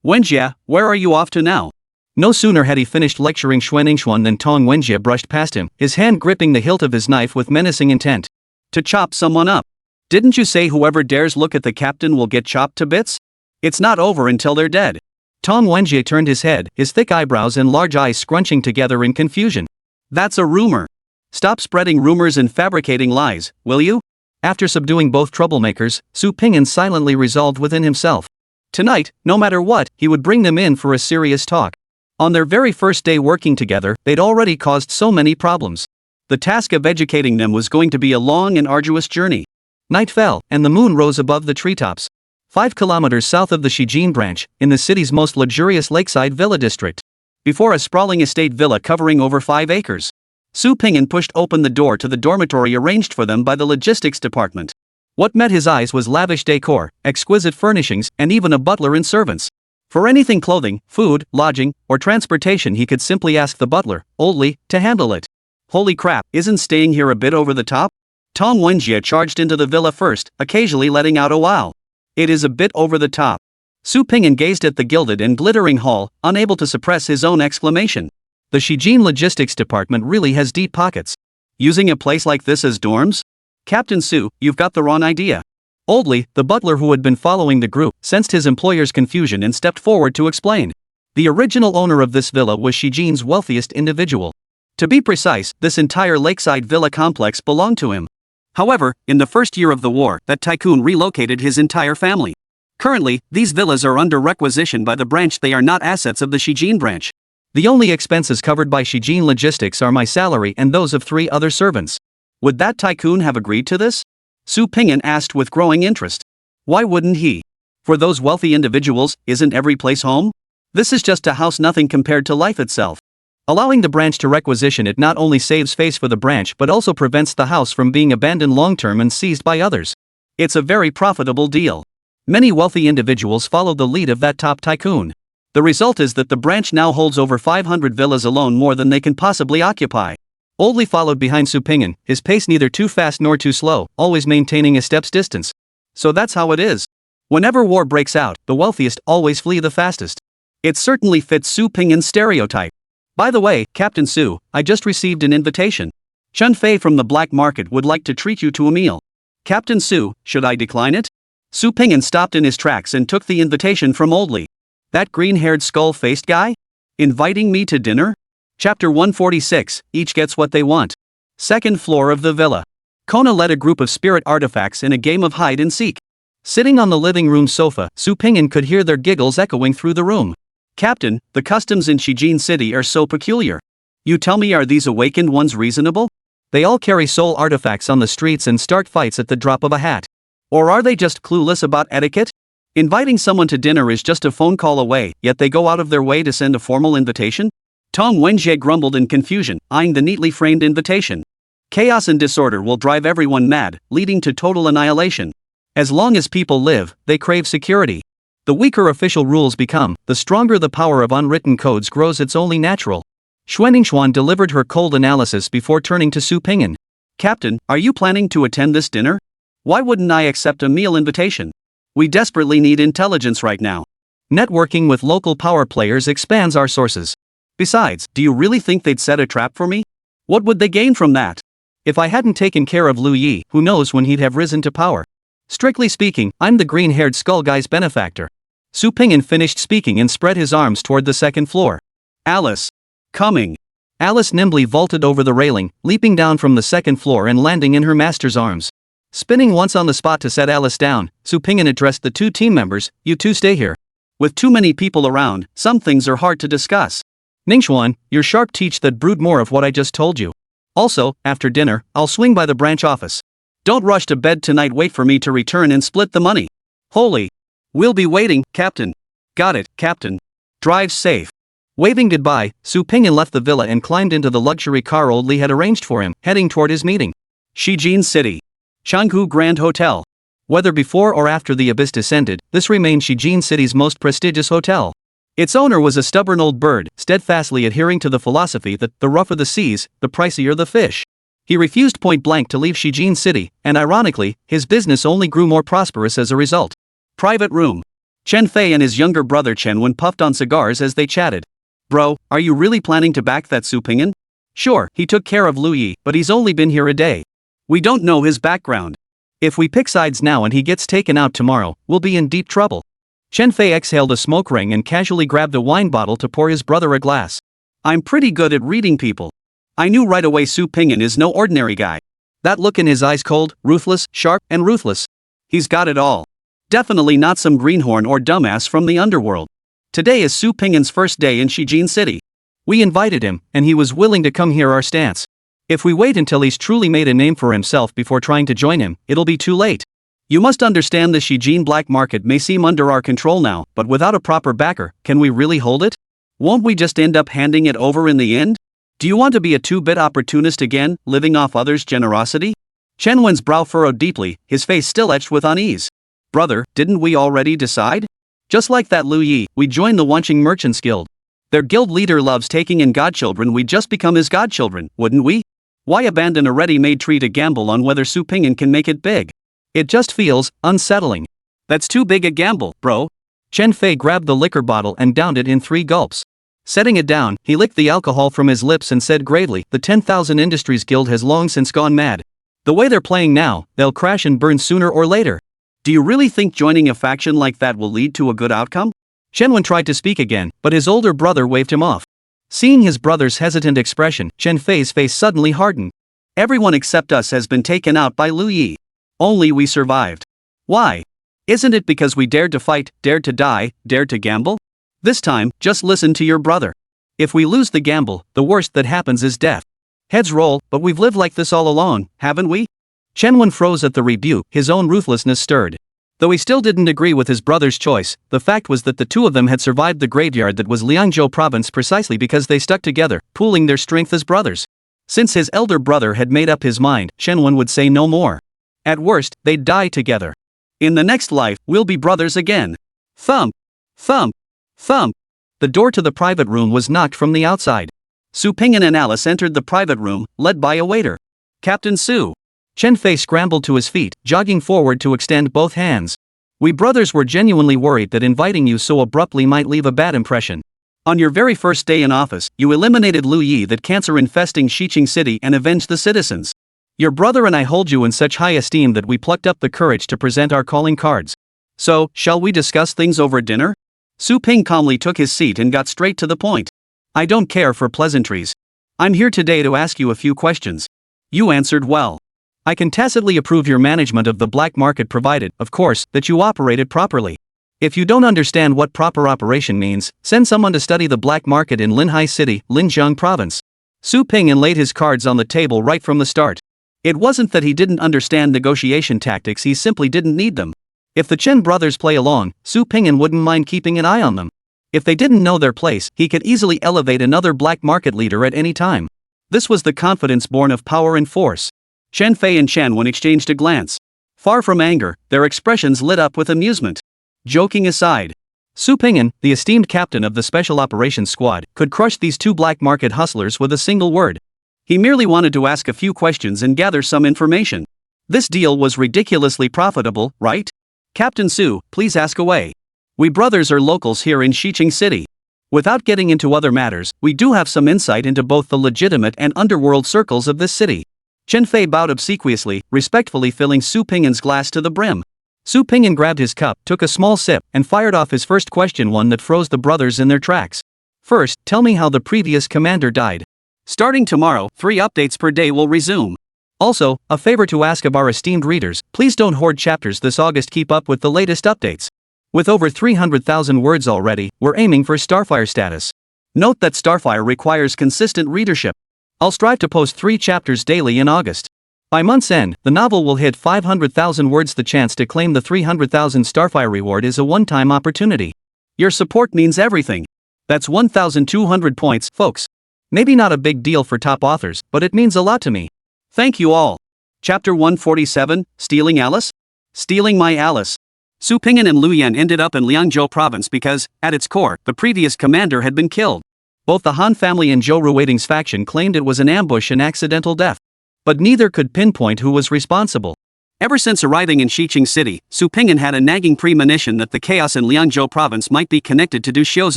Wenjie, where are you off to now? No sooner had he finished lecturing Xuanningshuan than Tong Wenjie brushed past him, his hand gripping the hilt of his knife with menacing intent. To chop someone up. Didn't you say whoever dares look at the captain will get chopped to bits? It's not over until they're dead. Tong Wenjie turned his head, his thick eyebrows and large eyes scrunching together in confusion. That's a rumor. Stop spreading rumors and fabricating lies, will you? After subduing both troublemakers, Su Ping'an silently resolved within himself. Tonight, no matter what, he would bring them in for a serious talk. On their very first day working together, they'd already caused so many problems. The task of educating them was going to be a long and arduous journey. Night fell, and the moon rose above the treetops. 5 kilometers south of the Shijin branch, in the city's most luxurious lakeside villa district. Before a sprawling estate villa covering over 5 acres. Su Ping'an pushed open the door to the dormitory arranged for them by the logistics department. What met his eyes was lavish decor, exquisite furnishings, and even a butler and servants. For anything clothing, food, lodging, or transportation he could simply ask the butler, Oldly, to handle it. Holy crap, isn't staying here a bit over the top? Tong Wenjie charged into the villa first, occasionally letting out a wow. It is a bit over the top. Su Ping'an gazed at the gilded and glittering hall, unable to suppress his own exclamation. The Shijin Logistics Department really has deep pockets. Using a place like this as dorms? Captain Su, you've got the wrong idea. Oldly, the butler who had been following the group, sensed his employer's confusion and stepped forward to explain. The original owner of this villa was Shijin's wealthiest individual. To be precise, this entire lakeside villa complex belonged to him. However, in the first year of the war, that tycoon relocated his entire family. Currently, these villas are under requisition by the branch. They are not assets of the Shijin branch.
The only expenses covered by Shijin Logistics are my salary and those of 3 other servants.
Would that tycoon have agreed to this? Su Pingyan asked with growing interest. Why wouldn't he? For those wealthy individuals, isn't every place home? This is just a house, nothing compared to life itself.
Allowing the branch to requisition it not only saves face for the branch but also prevents the house from being abandoned long-term and seized by others.
It's a very profitable deal.
Many wealthy individuals followed the lead of that top tycoon.
The result is that the branch now holds over 500 villas alone, more than they can possibly occupy.
Oldly followed behind Su Pingyan, his pace neither too fast nor too slow, always maintaining a step's distance.
So that's how it is.
Whenever war breaks out, the wealthiest always flee the fastest.
It certainly fits Su Pingyan's stereotype. By the way, Captain Su, I just received an invitation. Chun Fei from the black market would like to treat you to a meal. Captain Su, should I decline it? Su Pingyan stopped in his tracks and took the invitation from Oldly. That green-haired skull-faced guy? Inviting me to dinner? Chapter 146, Each Gets What They Want. Second floor of the villa. Kona led a group of spirit artifacts in a game of hide and seek.
Sitting on the living room sofa, Su Pingyan could hear their giggles echoing through the room.
Captain, the customs in Shijin City are so peculiar. You tell me, are these awakened ones reasonable?
They all carry soul artifacts on the streets and start fights at the drop of a hat.
Or are they just clueless about etiquette? Inviting someone to dinner is just a phone call away, yet they go out of their way to send a formal invitation? Tong Wenjie grumbled in confusion, eyeing the neatly framed invitation. Chaos and disorder will drive everyone mad, leading to total annihilation.
As long as people live, they crave security. The weaker official rules become, the stronger the power of unwritten codes grows. It's only natural. Xuanningshuan delivered her cold analysis before turning to Su Pingyan.
Captain, are you planning to attend this dinner? Why wouldn't I accept a meal invitation? We desperately need intelligence right now.
Networking with local power players expands our sources.
Besides, do you really think they'd set a trap for me? What would they gain from that?
If I hadn't taken care of Lu Yi, who knows when he'd have risen to power. Strictly speaking, I'm the green-haired skull guy's benefactor. Su Pingyan finished speaking and spread his arms toward the second floor.
Alice. Coming.
Alice nimbly vaulted over the railing, leaping down from the second floor and landing in her master's arms. Spinning once on the spot to set Alice down, Su Pingyan addressed the 2 team members, you 2 stay here.
With too many people around, some things are hard to discuss.
Ningxuan, your sharp teach that brood more of what I just told you. Also, after dinner, I'll swing by the branch office.
Don't rush to bed tonight, wait for me to return and split the money. Holy. We'll be waiting, Captain. Got it, Captain. Drive safe.
Waving goodbye, Su Pingyan left the villa and climbed into the luxury car Old Li had arranged for him, heading toward his meeting.
Shijin City. Changhu Grand Hotel.
Whether before or after the abyss descended, this remained Shijin City's most prestigious hotel. Its owner was a stubborn old bird, steadfastly adhering to the philosophy that the rougher the seas, the pricier the fish. He refused point blank to leave Shijin City, and ironically, his business only grew more prosperous as a result.
Private room. Chen Fei and his younger brother Chen Wen puffed on cigars as they chatted. Bro, are you really planning to back that Su Pingyan?
Sure, he took care of Lu Yi, but he's only been here a day.
We don't know his background.
If we pick sides now and he gets taken out tomorrow, we'll be in deep trouble. Chen Fei exhaled a smoke ring and casually grabbed a wine bottle to pour his brother a glass.
I'm pretty good at reading people. I knew right away Su Pingyan is no ordinary guy.
That look in his eyes, cold, ruthless, sharp, and ruthless.
He's got it all. Definitely not some greenhorn or dumbass from the underworld. Today is Su Pingyan's first day in Shijin City.
We invited him, and he was willing to come hear our stance. If we wait until he's truly made a name for himself before trying to join him, it'll be too late.
You must understand the Shijin black market may seem under our control now, but without a proper backer, can we really hold it? Won't we just end up handing it over in the end? Do you want to be a 2-bit opportunist again, living off others' generosity? Chen Wen's brow furrowed deeply, his face still etched with unease. Brother, didn't we already decide? Just like that Lu Yi, we joined the Wanqing Merchants Guild. Their guild leader loves taking in godchildren, we just become his godchildren, wouldn't we? Why abandon a ready-made tree to gamble on whether Su Pingyan can make it big?
It just feels unsettling.
That's too big a gamble, bro.
Chen Fei grabbed the liquor bottle and downed it in 3 gulps. Setting it down, he licked the alcohol from his lips and said gravely, the 10,000 Industries Guild has long since gone mad. The way they're playing now, they'll crash and burn sooner or later.
Do you really think joining a faction like that will lead to a good outcome?
Chen Wen tried to speak again, but his older brother waved him off. Seeing his brother's hesitant expression, Chen Fei's face suddenly hardened.
Everyone except us has been taken out by Lu Yi. Only we survived. Why? Isn't it because we dared to fight, dared to die, dared to gamble? This time, just listen to your brother.
If we lose the gamble, the worst that happens is death. Heads roll, but we've lived like this all along, haven't we? Shenwen froze at the rebuke, his own ruthlessness stirred. Though he still didn't agree with his brother's choice, the fact was that the two of them had survived the graveyard that was Liangzhou province precisely because they stuck together, pooling their strength as brothers. Since his elder brother had made up his mind, Shenwen would say no more. At worst, they'd die together. In the next life, we'll be brothers again. Thump! Thump! Thump! The door to the private room was knocked from the outside. Su Pingyan and Alice entered the private room, led by a waiter. Captain Su. Chen Fei scrambled to his feet, jogging forward to extend both hands. We brothers were genuinely worried that inviting you so abruptly might leave a bad impression. On your very first day in office, you eliminated Lu Yi, that cancer-infesting Xiqing city, and avenged the citizens. Your brother and I hold you in such high esteem that we plucked up the courage to present our calling cards. So, shall we discuss things over dinner? Su Ping calmly took his seat and got straight to the point. I don't care for pleasantries. I'm here today to ask you a few questions. You answered well. I can tacitly approve your management of the black market provided, of course, that you operate it properly. If you don't understand what proper operation means, send someone to study the black market in Linhai City, Linjiang Province. Su Pingyan laid his cards on the table right from the start. It wasn't that he didn't understand negotiation tactics, he simply didn't need them. If the Chen brothers play along, Su Pingyan wouldn't mind keeping an eye on them. If they didn't know their place, he could easily elevate another black market leader at any time. This was the confidence born of power and force. Chen Fei and Shenwen exchanged a glance. Far from anger, their expressions lit up with amusement. Joking aside, Su Pingyan, the esteemed captain of the Special Operations Squad, could crush these two black market hustlers with a single word. He merely wanted to ask a few questions and gather some information. This deal was ridiculously profitable, right? Captain Su, please ask away. We brothers are locals here in Xiqing City. Without getting into other matters, we do have some insight into both the legitimate and underworld circles of this city. Chen Fei bowed obsequiously, respectfully filling Su Pingyan's glass to the brim. Su Pingyan grabbed his cup, took a small sip, and fired off his first question, one that froze the brothers in their tracks. First, tell me how the previous commander died. Starting tomorrow, 3 updates per day will resume. Also, a favor to ask of our esteemed readers, please don't hoard chapters this August, keep up with the latest updates. With over 300,000 words already, we're aiming for Starfire status. Note that Starfire requires consistent readership. I'll strive to post 3 chapters daily in August. By month's end, the novel will hit 500,000 words. The chance to claim the 300,000 Starfire reward is a one-time opportunity. Your support means everything. That's 1,200 points, folks. Maybe not a big deal for top authors, but it means a lot to me. Thank you all. Chapter 147, Stealing Alice? Stealing my Alice. Su Pingyan and Lu Yan ended up in Liangzhou province because, at its core, the previous commander had been killed. Both the Han family and Zhou Ruiting's faction claimed it was an ambush and accidental death. But neither could pinpoint who was responsible. Ever since arriving in Xiqing City, Su Pingyan had a nagging premonition that the chaos in Liangzhou province might be connected to Du Xiu's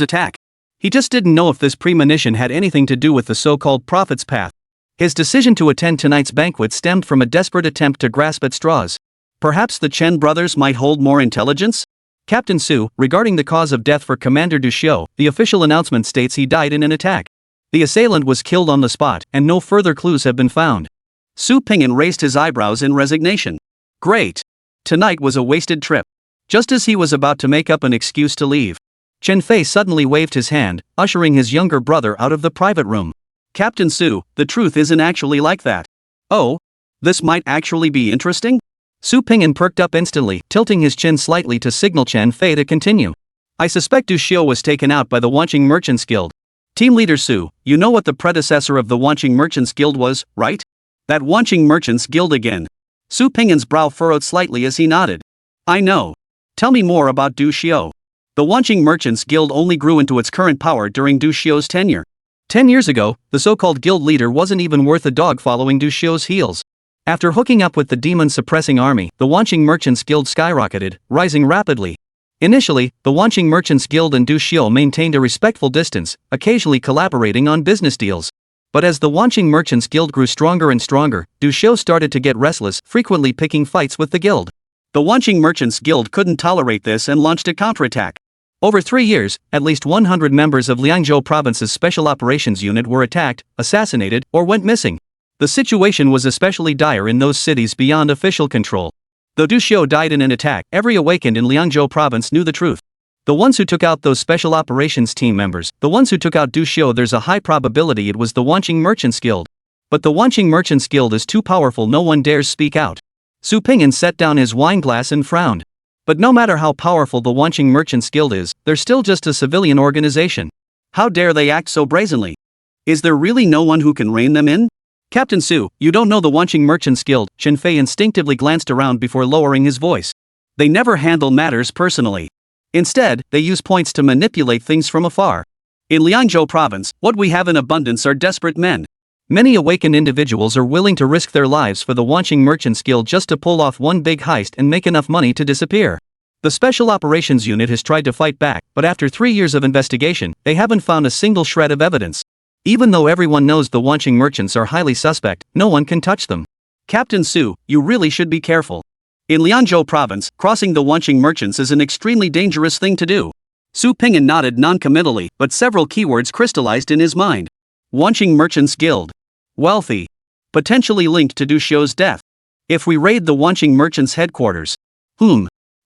attack. He just didn't know if this premonition had anything to do with the so-called Prophet's Path. His decision to attend tonight's banquet stemmed from a desperate attempt to grasp at straws. Perhaps the Chen brothers might hold more intelligence? Captain Su, regarding the cause of death for Commander Du Xiu, the official announcement states he died in an attack. The assailant was killed on the spot, and no further clues have been found. Su Pingyan raised his eyebrows in resignation. Great. Tonight was a wasted trip. Just as he was about to make up an excuse to leave, Chen Fei suddenly waved his hand, ushering his younger brother out of the private room. Captain Su, the truth isn't actually like that. Oh? This might actually be interesting? Su Pingyan perked up instantly, tilting his chin slightly to signal Chen Fei to continue. I suspect Du Xiu was taken out by the Wanqing Merchants Guild. Team Leader Su, you know what the predecessor of the Wanqing Merchants Guild was, right? That Wanqing Merchants Guild again. Su Pingyan's brow furrowed slightly as he nodded. I know. Tell me more about Du Xiu. The Wanqing Merchants Guild only grew into its current power during Du Xiu's tenure. 10 years ago, the so-called guild leader wasn't even worth a dog following Du Xiu's heels. After hooking up with the demon-suppressing army, the Wanqing Merchants Guild skyrocketed, rising rapidly. Initially, the Wanqing Merchants Guild and Du Xiu maintained a respectful distance, occasionally collaborating on business deals. But as the Wanqing Merchants Guild grew stronger and stronger, Du Xiu started to get restless, frequently picking fights with the guild. The Wanqing Merchants Guild couldn't tolerate this and launched a counterattack. Over 3 years, at least 100 members of Liangzhou Province's Special Operations Unit were attacked, assassinated, or went missing. The situation was especially dire in those cities beyond official control. Though Du Xiu died in an attack, every awakened in Liangzhou Province knew the truth. The ones who took out those special operations team members, the ones who took out Du Xiu, there's a high probability it was the Wanqing Merchants Guild. But the Wanqing Merchants Guild is too powerful, no one dares speak out. Su Pingyan set down his wine glass and frowned. But no matter how powerful the Wanqing Merchants Guild is, they're still just a civilian organization.
How dare they act so brazenly? Is there really no one who can rein them in?
Captain Su, you don't know the Wanqing Merchants Guild. Chen Fei instinctively glanced around before lowering his voice.
They never handle matters personally. Instead, they use points to manipulate things from afar. In Liangzhou province, what we have in abundance are desperate men.
Many awakened individuals are willing to risk their lives for the Wanqing Merchants Guild just to pull off one big heist and make enough money to disappear. The Special Operations Unit has tried to fight back, but after 3 years of investigation, they haven't found a single shred of evidence. Even though everyone knows the Wanqing merchants are highly suspect, no one can touch them.
Captain Su, you really should be careful. In Liangzhou province, crossing the Wanqing merchants is an extremely dangerous thing to do. Su Pingyan nodded non-committally, but several keywords crystallized in his mind. Wanqing Merchants Guild. Wealthy. Potentially linked to Du Xiu's death. If we raid the Wanqing Merchants headquarters.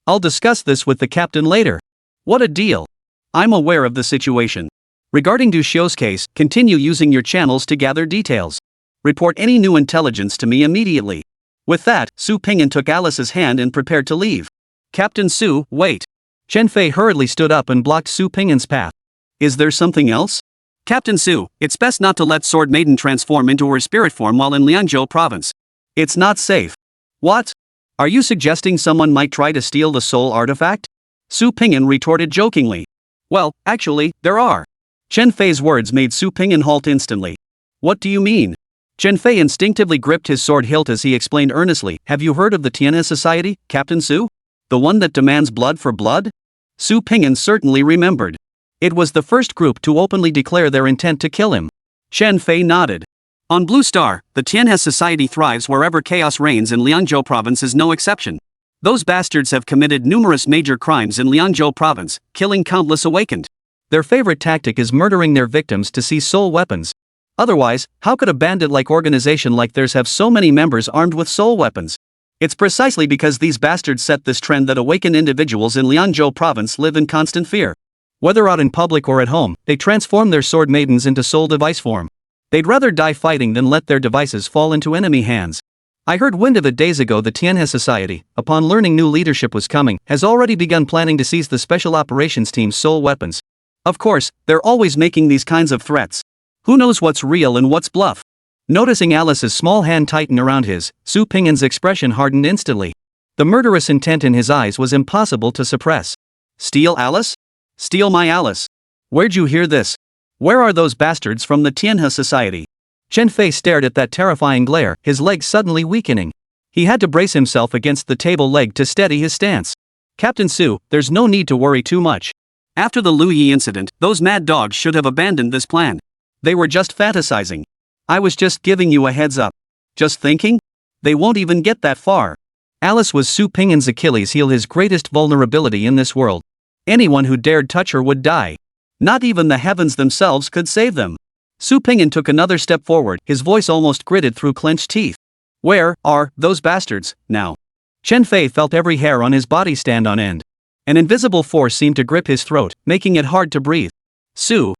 I'll discuss this with the captain later.
What a deal.
I'm aware of the situation.
Regarding Du Xiu's case, continue using your channels to gather details.
Report any new intelligence to me immediately. With that, Su Pingyan took Alice's hand and prepared to leave.
Captain Su, wait. Chen Fei hurriedly stood up and blocked Su Pingyan's path.
Is there something else? Captain Su, it's best not to let Sword Maiden transform into her spirit form while in Liangzhou province. It's not safe.
What? Are you suggesting someone might try to steal the soul artifact?
Su Pingyan retorted jokingly. Well, actually, there are.
Chen Fei's words made Su Pingyan halt instantly.
What do you mean?
Chen Fei instinctively gripped his sword hilt as he explained earnestly. Have you heard of the Tianhe Society, Captain Su?
The one that demands blood for blood?
Su Pingyan certainly remembered. It was the first group to openly declare their intent to kill him.
Chen Fei nodded. On Blue Star, the Tianhe Society thrives wherever chaos reigns, and Liangzhou province is no exception. Those bastards have committed numerous major crimes in Liangzhou province, killing countless awakened.
Their favorite tactic is murdering their victims to seize soul weapons. Otherwise, how could a bandit-like organization like theirs have so many members armed with soul weapons? It's precisely because these bastards set this trend that awakened individuals in Liangzhou province live in constant fear. Whether out in public or at home, they transform their sword maidens into soul device form. They'd rather die fighting than let their devices fall into enemy hands. I heard wind of it days ago. The Tianhe Society, upon learning new leadership was coming, has already begun planning to seize the Special Operations Team's soul weapons.
Of course, they're always making these kinds of threats. Who knows what's real and what's bluff?
Noticing Alice's small hand tighten around his, Su Pingyan's expression hardened instantly. The murderous intent in his eyes was impossible to suppress.
Steal Alice? Steal my Alice. Where'd you hear this? Where are those bastards from the Tianhe Society?
Chen Fei stared at that terrifying glare, his legs suddenly weakening. He had to brace himself against the table leg to steady his stance. Captain Su, there's no need to worry too much.
After the Lu Yi incident, those mad dogs should have abandoned this plan. They were just fantasizing. I was just giving you a heads up. Just thinking? They won't even get that far.
Alice was Su Pingyan's Achilles heel, his greatest vulnerability in this world. Anyone who dared touch her would die.
Not even the heavens themselves could save them.
Su Pingyan took another step forward, his voice almost gritted through clenched teeth.
Where are those bastards now?
Chen Fei felt every hair on his body stand on end. An invisible force seemed to grip his throat, making it hard to breathe.
Su,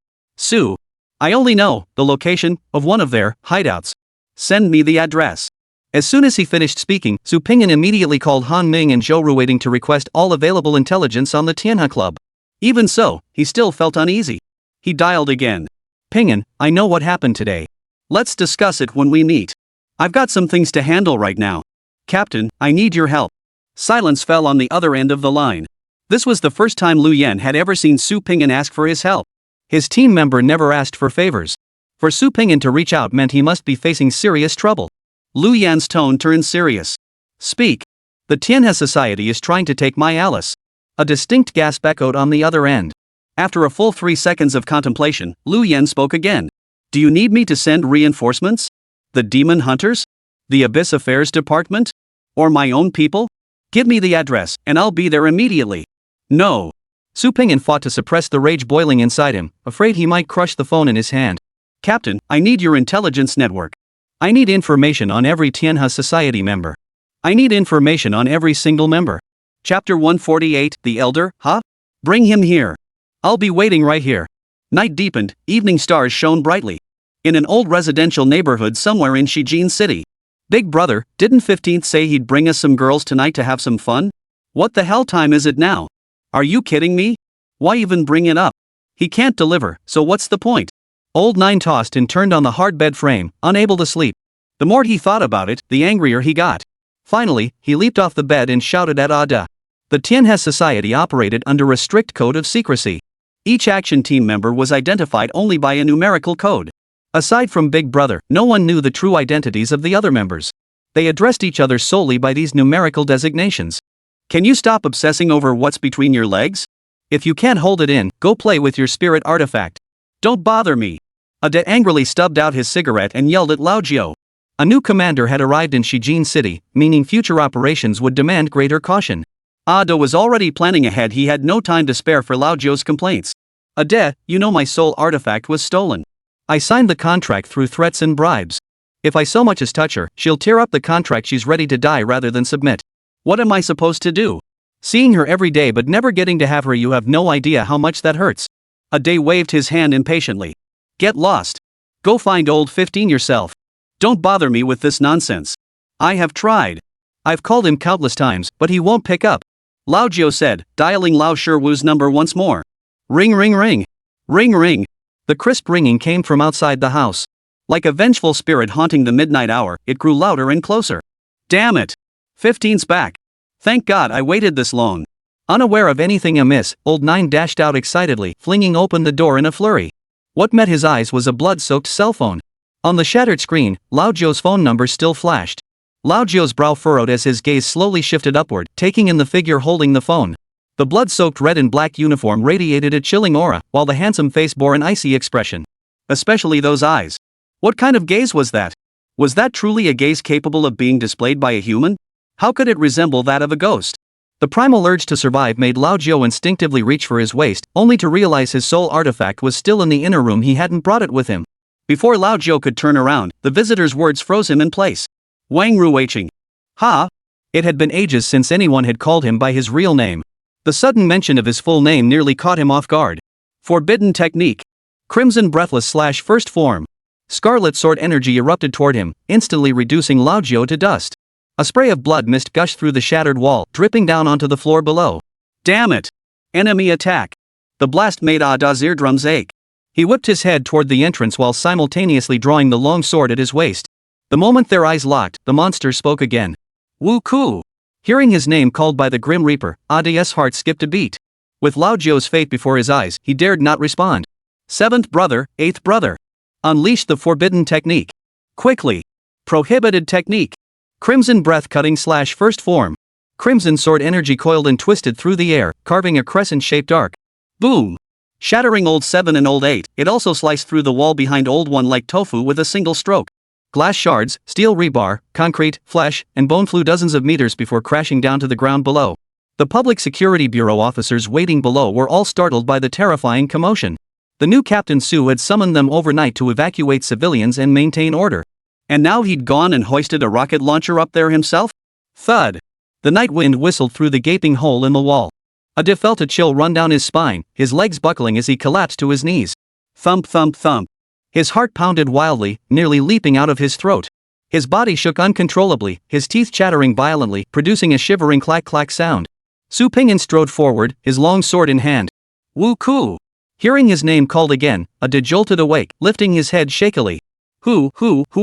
I only know the location of one of their hideouts. Send me the address.
As soon as he finished speaking, Su Pingyan immediately called Han Ming and Zhou Ruiting to request all available intelligence on the Tianhe Club.
Even so, he still felt uneasy. He dialed again.
Pingyan, I know what happened today.
Let's discuss it when we meet. I've got some things to handle right now. Captain, I need your help. Silence fell on the other end of the line. This was the first time Lu Yan had ever seen Su Pingyan ask for his help.
His team member never asked for favors. For Su Pingyan to reach out meant he must be facing serious trouble.
Lu Yan's tone turned serious.
Speak. The Tianhe Society is trying to take my Alice. A distinct gasp echoed on the other end.
After a full 3 seconds of contemplation, Lu Yan spoke again. Do you need me to send reinforcements? The Demon Hunters? The Abyss Affairs Department? Or my own people? Give me the address, and I'll be there immediately. No.
Su Pingyan fought to suppress the rage boiling inside him, afraid he might crush the phone in his hand.
Captain, I need your intelligence network.
I need information on every Tianhe Society member. I need information on every single member.
Chapter 148, The Elder, huh? Bring him here. I'll be waiting right here. Night deepened, evening stars shone brightly. In an old residential neighborhood somewhere in Shijin City. Big brother, didn't 15th say he'd bring us some girls tonight to have some fun? What the hell time is it now? Are you kidding me? Why even bring it up? He can't deliver, so what's the point? Old 9 tossed and turned on the hard bed frame, unable to sleep. The more he thought about it, the angrier he got. Finally, he leaped off the bed and shouted at Ada. The Tianhe Society operated under a strict code of secrecy. Each action team member was identified only by a numerical code. Aside from Big Brother, no one knew the true identities of the other members. They addressed each other solely by these numerical designations. Can you stop obsessing over what's between your legs? If you can't hold it in, go play with your spirit artifact. Don't bother me. Ade angrily stubbed out his cigarette and yelled at Lao Jiao. A new commander had arrived in Shijin City, meaning future operations would demand greater caution. Ade was already planning ahead. He had no time to spare for Lao Jiao's complaints. Ade, you know my soul artifact was stolen. I signed the contract through threats and bribes. If I so much as touch her, she'll tear up the contract. She's ready to die rather than submit. What am I supposed to do? Seeing her every day but never getting to have her, you have no idea how much that hurts. Ade waved his hand impatiently. Get lost. Go find old 15 yourself. Don't bother me with this nonsense. I have tried. I've called him countless times, but he won't pick up. Lao Jiao said, dialing Lao Shiwu's number once more. Ring ring ring. Ring ring. The crisp ringing came from outside the house. Like a vengeful spirit haunting the midnight hour, it grew louder and closer. Damn it. 15's back. Thank God I waited this long. Unaware of anything amiss, old 9 dashed out excitedly, flinging open the door in a flurry. What met his eyes was a blood-soaked cell phone. On the shattered screen, Lao Jiao's phone number still flashed. Lao Jiao's brow furrowed as his gaze slowly shifted upward, taking in the figure holding the phone. The blood-soaked red and black uniform radiated a chilling aura, while the handsome face bore an icy expression. Especially those eyes. What kind of gaze was that? Was that truly a gaze capable of being displayed by a human? How could it resemble that of a ghost? The primal urge to survive made Lao Jiao instinctively reach for his waist, only to realize his soul artifact was still in the inner room. He hadn't brought it with him. Before Lao Jiao could turn around, the visitor's words froze him in place. Wang Ruiqing. Ha! It had been ages since anyone had called him by his real name. The sudden mention of his full name nearly caught him off guard. Forbidden technique. Crimson breathless / first form. Scarlet sword energy erupted toward him, instantly reducing Lao Jiao to dust. A spray of blood mist gushed through the shattered wall, dripping down onto the floor below. Damn it! Enemy attack! The blast made Ada's eardrums ache. He whipped his head toward the entrance while simultaneously drawing the long sword at his waist. The moment their eyes locked, the monster spoke again. Wu Ku! Hearing his name called by the Grim Reaper, Ada's heart skipped a beat. With Lao Jiao's fate before his eyes, he dared not respond. 7th brother, 8th brother. Unleash the forbidden technique. Quickly. Prohibited technique. Crimson breath cutting / first form. Crimson sword energy coiled and twisted through the air, carving a crescent-shaped arc. Boom! Shattering old 7 and old 8, it also sliced through the wall behind old 1 like tofu with a single stroke. Glass shards, steel rebar, concrete, flesh, and bone flew dozens of meters before crashing down to the ground below. The Public Security Bureau officers waiting below were all startled by the terrifying commotion. The new Captain Su had summoned them overnight to evacuate civilians and maintain order. And now he'd gone and hoisted a rocket launcher up there himself? Thud! The night wind whistled through the gaping hole in the wall. Ade felt a chill run down his spine, his legs buckling as he collapsed to his knees. Thump thump thump. His heart pounded wildly, nearly leaping out of his throat. His body shook uncontrollably, his teeth chattering violently, producing a shivering clack-clack sound. Su Pingyan strode forward, his long sword in hand. Wu Ku! Hearing his name called again, Ade jolted awake, lifting his head shakily. Who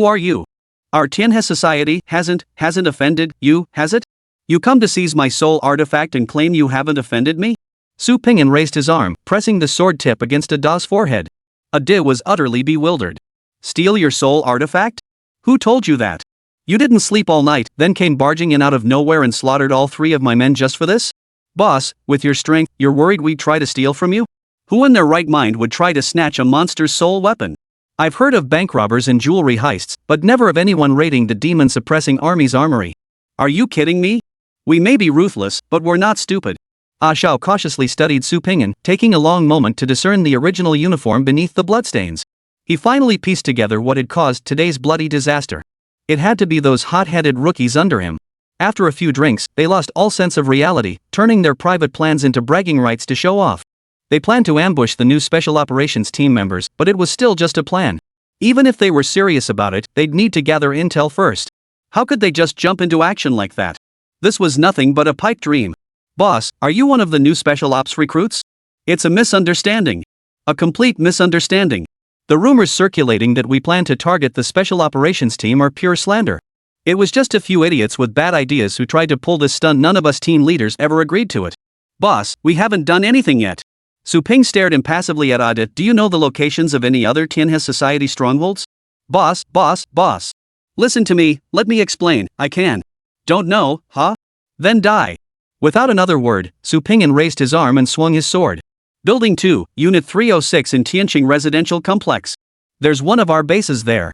are you? Our Tianhe Society hasn't offended you, has it? You come to seize my soul artifact and claim you haven't offended me? Su Pingyan raised his arm, pressing the sword tip against Ada's forehead. Ade was utterly bewildered. Steal your soul artifact? Who told you that? You didn't sleep all night, then came barging in out of nowhere and slaughtered all 3 of my men just for this? Boss, with your strength, you're worried we'd try to steal from you? Who in their right mind would try to snatch a monster's soul weapon? I've heard of bank robbers and jewelry heists, but never of anyone raiding the demon-suppressing army's armory. Are you kidding me? We may be ruthless, but we're not stupid. Ah Shao cautiously studied Su Pingyan, taking a long moment to discern the original uniform beneath the bloodstains. He finally pieced together what had caused today's bloody disaster. It had to be those hot-headed rookies under him.
After a few drinks, they lost all sense of reality, turning their private plans into bragging rights to show off. They planned to ambush the new special operations team members, but it was still just a plan. Even if they were serious about it, they'd need to gather intel first. How could they just jump into action like that? This was nothing but a pipe dream. Boss, are you one of the new special ops recruits? It's a misunderstanding. A complete misunderstanding. The rumors circulating that we plan to target the special operations team are pure slander. It was just a few idiots with bad ideas who tried to pull this stunt. None of us team leaders ever agreed to it. Boss, we haven't done anything yet. Su Ping stared impassively at Ada. Do you know the locations of any other Tianhe Society strongholds? Boss. Listen to me, let me explain. I can. Don't know, huh? Then die. Without another word, Su Ping raised his arm and swung his sword. Building 2, Unit 306 in Tianqing Residential Complex. There's one of our bases there.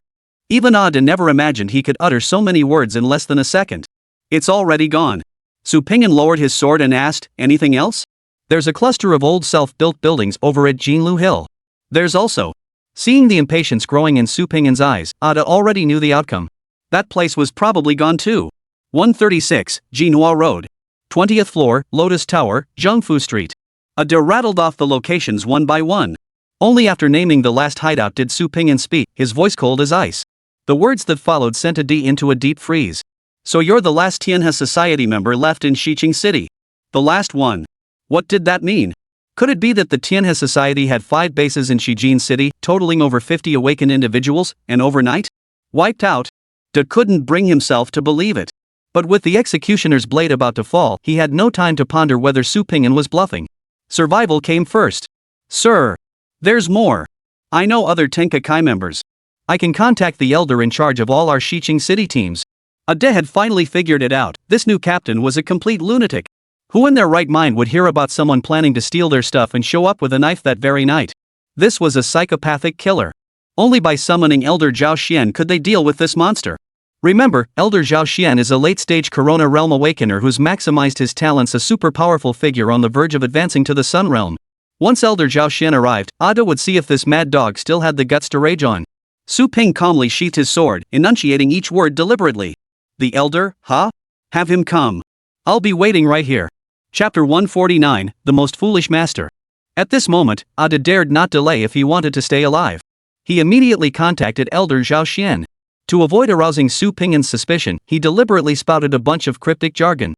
Even Ada never imagined he could utter so many words in less than a second. It's already gone. Su Ping lowered his sword and asked, anything else? There's a cluster of old self-built buildings over at Jinlu Hill. There's also. Seeing the impatience growing in Su Ping's eyes, Ada already knew the outcome. That place was probably gone too. 136, Jinhua Road. 20th floor, Lotus Tower, Zhengfu Street. Ada rattled off the locations one by one. Only after naming the last hideout did Su Ping speak, his voice cold as ice. The words that followed sent Ada into a deep freeze. So you're the last Tianhe Society member left in Xiqing City. The last one. What did that mean? Could it be that the Tianhe Society had 5 bases in Xiqing City, totaling over 50 awakened individuals, and overnight? Wiped out? Da couldn't bring himself to believe it. But with the executioner's blade about to fall, he had no time to ponder whether Su Ping was bluffing. Survival came first. Sir. There's more. I know other Tenkai members. I can contact the elder in charge of all our Xiqing City teams. Ada had finally figured it out. This new captain was a complete lunatic. Who in their right mind would hear about someone planning to steal their stuff and show up with a knife that very night? This was a psychopathic killer. Only by summoning Elder Zhao Xian could they deal with this monster. Remember, Elder Zhao Xian is a late-stage Corona Realm Awakener who's maximized his talents, a super powerful figure on the verge of advancing to the Sun Realm. Once Elder Zhao Xian arrived, Ada would see if this mad dog still had the guts to rage on. Su Ping calmly sheathed his sword, enunciating each word deliberately. The Elder, huh? Have him come. I'll be waiting right here. Chapter 149, The Most Foolish Master. At this moment, Ada dared not delay if he wanted to stay alive. He immediately contacted Elder Zhao Xian. To avoid arousing Su Ping's suspicion, he deliberately spouted a bunch of cryptic jargon.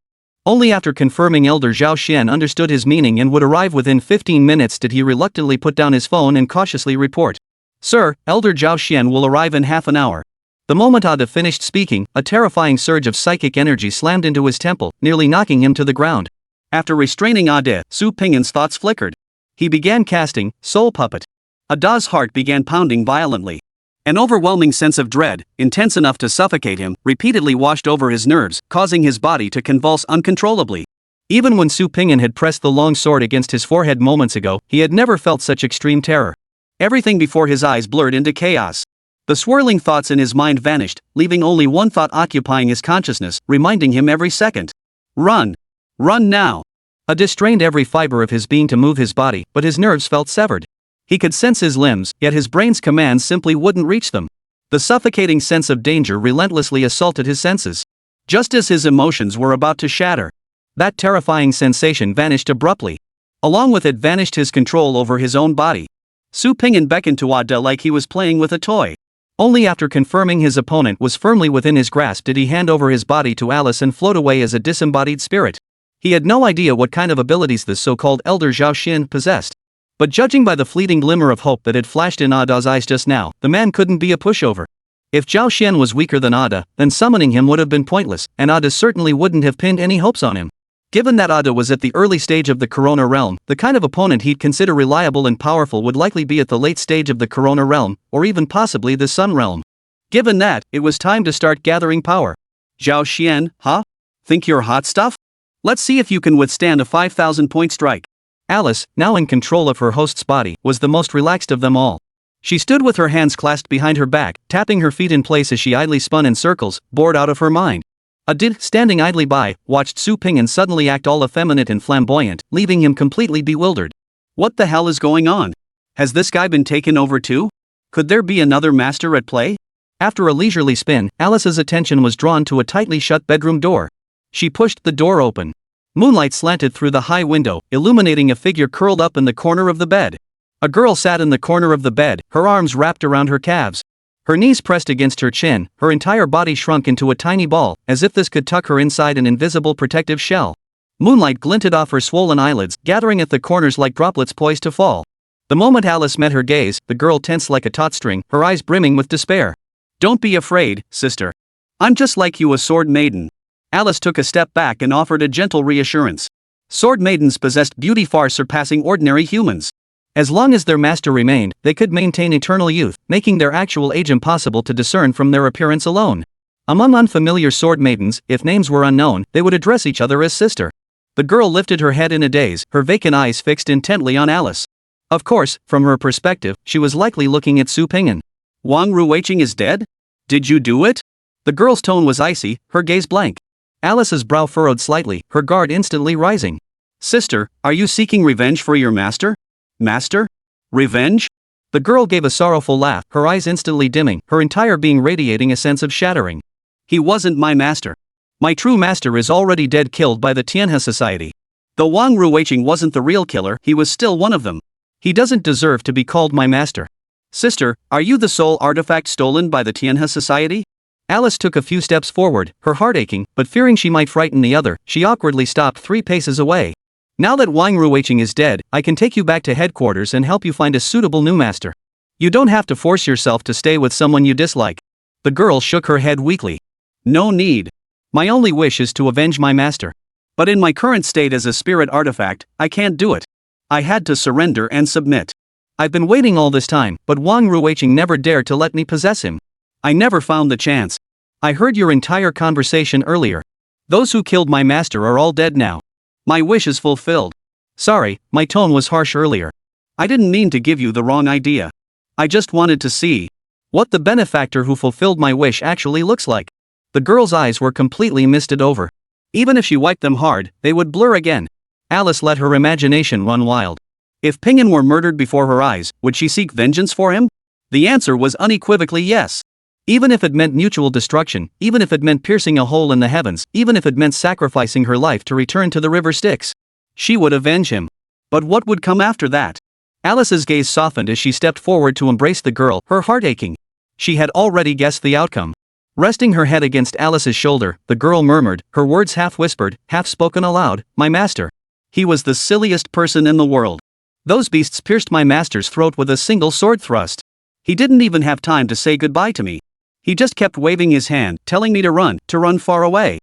Only after confirming Elder Zhao Xian understood his meaning and would arrive within 15 minutes did he reluctantly put down his phone and cautiously report. Sir, Elder Zhao Xian will arrive in half an hour. The moment Ada finished speaking, a terrifying surge of psychic energy slammed into his temple, nearly knocking him to the ground. After restraining Ada, Su Ping's thoughts flickered. He began casting Soul Puppet. Ada's heart began pounding violently. An overwhelming sense of dread, intense enough to suffocate him, repeatedly washed over his nerves, causing his body to convulse uncontrollably. Even when Su Ping had pressed the long sword against his forehead moments ago, he had never felt such extreme terror. Everything before his eyes blurred into chaos. The swirling thoughts in his mind vanished, leaving only one thought occupying his consciousness, reminding him every second. Run! Run now! Ada strained every fiber of his being to move his body, but his nerves felt severed. He could sense his limbs, yet his brain's commands simply wouldn't reach them. The suffocating sense of danger relentlessly assaulted his senses. Just as his emotions were about to shatter, that terrifying sensation vanished abruptly. Along with it vanished his control over his own body. Su Ping beckoned to Ada like he was playing with a toy. Only after confirming his opponent was firmly within his grasp did he hand over his body to Alice and float away as a disembodied spirit. He had no idea what kind of abilities this so-called Elder Zhao Xian possessed. But judging by the fleeting glimmer of hope that had flashed in Ada's eyes just now, the man couldn't be a pushover. If Zhao Xian was weaker than Ada, then summoning him would have been pointless, and Ada certainly wouldn't have pinned any hopes on him. Given that Ada was at the early stage of the Corona Realm, the kind of opponent he'd consider reliable and powerful would likely be at the late stage of the Corona Realm, or even possibly the Sun Realm. Given that, it was time to start gathering power. Zhao Xian, huh? Think you're hot stuff? Let's see if you can withstand a 5,000-point strike. Alice, now in control of her host's body, was the most relaxed of them all. She stood with her hands clasped behind her back, tapping her feet in place as she idly spun in circles, bored out of her mind. Ada, standing idly by, watched Su Ping suddenly act all effeminate and flamboyant, leaving him completely bewildered. What the hell is going on? Has this guy been taken over too? Could there be another master at play? After a leisurely spin, Alice's attention was drawn to a tightly shut bedroom door. She pushed the door open. Moonlight slanted through the high window, illuminating a figure curled up in the corner of the bed. A girl sat in the corner of the bed, her arms wrapped around her calves. Her knees pressed against her chin, her entire body shrunk into a tiny ball, as if this could tuck her inside an invisible protective shell. Moonlight glinted off her swollen eyelids, gathering at the corners like droplets poised to fall. The moment Alice met her gaze, the girl tensed like a taut string, her eyes brimming with despair. "Don't be afraid, sister. I'm just like you, a sword maiden." Alice took a step back and offered a gentle reassurance. Sword maidens possessed beauty far surpassing ordinary humans. As long as their master remained, they could maintain eternal youth, making their actual age impossible to discern from their appearance alone. Among unfamiliar sword maidens, if names were unknown, they would address each other as sister. The girl lifted her head in a daze, her vacant eyes fixed intently on Alice. Of course, from her perspective, she was likely looking at Su Pingyan. "Wang Ruiqing is dead? Did you do it?" The girl's tone was icy, her gaze blank. Alice's brow furrowed slightly, her guard instantly rising. "Sister, are you seeking revenge for your master?" "Master? Revenge?" The girl gave a sorrowful laugh, her eyes instantly dimming, her entire being radiating a sense of shattering. "He wasn't my master. My true master is already dead, killed by the Tianhe Society. Though Wang Ruiqing wasn't the real killer, he was still one of them. He doesn't deserve to be called my master." "Sister, are you the soul artifact stolen by the Tianhe Society?" Alice took a few steps forward, her heart aching, but fearing she might frighten the other, she awkwardly stopped 3 paces away. "Now that Wang Ruiqing is dead, I can take you back to headquarters and help you find a suitable new master. You don't have to force yourself to stay with someone you dislike." The girl shook her head weakly. "No need. My only wish is to avenge my master. But in my current state as a spirit artifact, I can't do it. I had to surrender and submit. I've been waiting all this time, but Wang Ruiqing never dared to let me possess him. I never found the chance. I heard your entire conversation earlier. Those who killed my master are all dead now. My wish is fulfilled. Sorry, my tone was harsh earlier. I didn't mean to give you the wrong idea. I just wanted to see what the benefactor who fulfilled my wish actually looks like." The girl's eyes were completely misted over. Even if she wiped them hard, they would blur again. Alice let her imagination run wild. If Pingyan were murdered before her eyes, would she seek vengeance for him? The answer was unequivocally yes. Even if it meant mutual destruction, even if it meant piercing a hole in the heavens, even if it meant sacrificing her life to return to the River Styx, she would avenge him. But what would come after that? Alice's gaze softened as she stepped forward to embrace the girl, her heart aching. She had already guessed the outcome. Resting her head against Alice's shoulder, the girl murmured, her words half whispered, half spoken aloud, "My master. He was the silliest person in the world. Those beasts pierced my master's throat with a single sword thrust. He didn't even have time to say goodbye to me. He just kept waving his hand, telling me to run far away.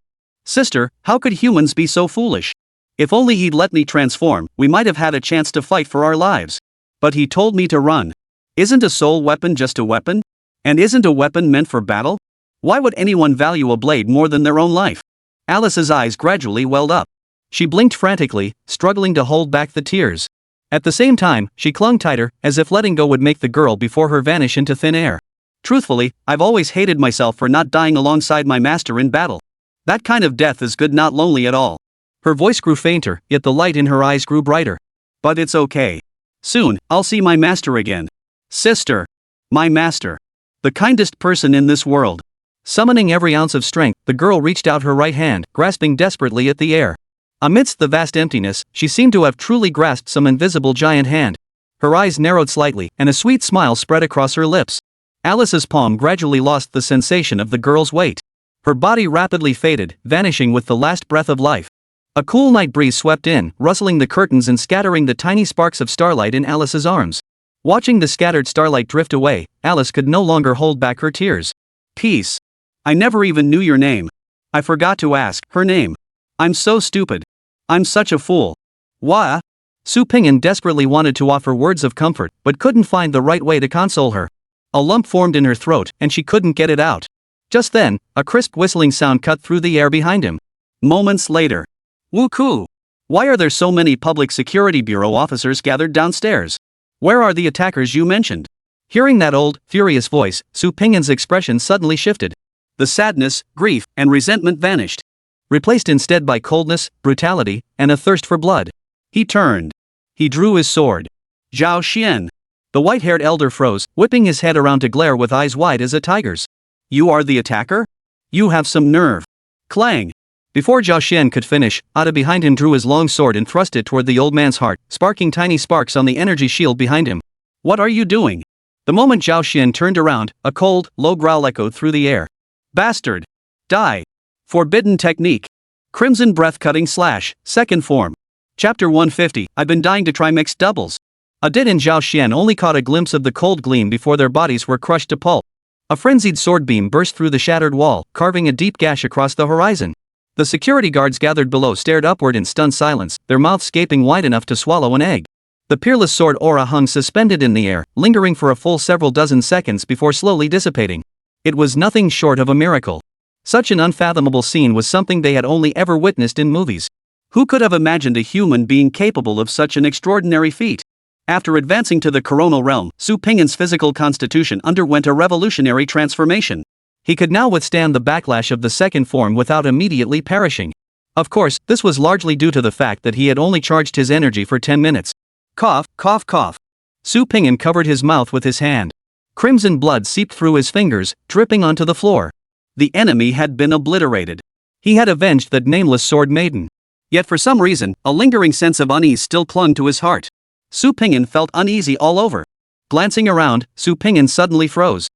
Sister, how could humans be so foolish? If only he'd let me transform, we might have had a chance to fight for our lives. But he told me to run. Isn't a soul weapon just a weapon? And isn't a weapon meant for battle? Why would anyone value a blade more than their own life?" Alice's eyes gradually welled up. She blinked frantically, struggling to hold back the tears. At the same time, she clung tighter, as if letting go would make the girl before her vanish into thin air. "Truthfully, I've always hated myself for not dying alongside my master in battle. That kind of death is good, not lonely at all." Her voice grew fainter, yet the light in her eyes grew brighter. "But it's okay. Soon, I'll see my master again. Sister. My master. The kindest person in this world." Summoning every ounce of strength, the girl reached out her right hand, grasping desperately at the air. Amidst the vast emptiness, she seemed to have truly grasped some invisible giant hand. Her eyes narrowed slightly, and a sweet smile spread across her lips. Alice's palm gradually lost the sensation of the girl's weight. Her body rapidly faded, vanishing with the last breath of life. A cool night breeze swept in, rustling the curtains and scattering the tiny sparks of starlight in Alice's arms. Watching the scattered starlight drift away, Alice could no longer hold back her tears. "Peace. I never even knew your name. I forgot to ask her name. I'm so stupid. I'm such a fool." "Wah?" Su Pingyan desperately wanted to offer words of comfort, but couldn't find the right way to console her. A lump formed in her throat, and she couldn't get it out. Just then, a crisp whistling sound cut through the air behind him. Moments later. "Woo-koo! Why are there so many Public Security Bureau officers gathered downstairs? Where are the attackers you mentioned?" Hearing that old, furious voice, Su Pingyan's expression suddenly shifted. The sadness, grief, and resentment vanished, replaced instead by coldness, brutality, and a thirst for blood. He turned. He drew his sword. "Zhao Xian." The white-haired elder froze, whipping his head around to glare with eyes wide as a tiger's. "You are the attacker? You have some nerve." Clang. Before Zhao Xian could finish, Ada behind him drew his long sword and thrust it toward the old man's heart, sparking tiny sparks on the energy shield behind him.
What are you doing?
The moment Zhao Xian turned around, a cold, low growl echoed through the air.
Bastard! Die! Forbidden technique. Crimson breath cutting slash, second form. Chapter 150. I've been dying to try mixed doubles.
Ada and Zhao Xian only caught a glimpse of the cold gleam before their bodies were crushed to pulp. A frenzied sword beam burst through the shattered wall, carving a deep gash across the horizon. The security guards gathered below stared upward in stunned silence, their mouths gaping wide enough to swallow an egg. The peerless sword aura hung suspended in the air, lingering for a full several dozen seconds before slowly dissipating. It was nothing short of a miracle. Such an unfathomable scene was something they had only ever witnessed in movies.
Who could have imagined a human being capable of such an extraordinary feat? After advancing to the coronal realm, Su Ping'an's physical constitution underwent a revolutionary transformation.
He could now withstand the backlash of the second form without immediately perishing. Of course, this was largely due to the fact that he had only charged his energy for 10 minutes.
Cough, cough, cough.
Su Ping'an covered his mouth with his hand. Crimson blood seeped through his fingers, dripping onto the floor.
The enemy had been obliterated.
He had avenged that nameless sword maiden.
Yet for some reason, a lingering sense of unease still clung to his heart. Su Ping'an felt uneasy all over. Glancing around, Su Ping'an suddenly froze.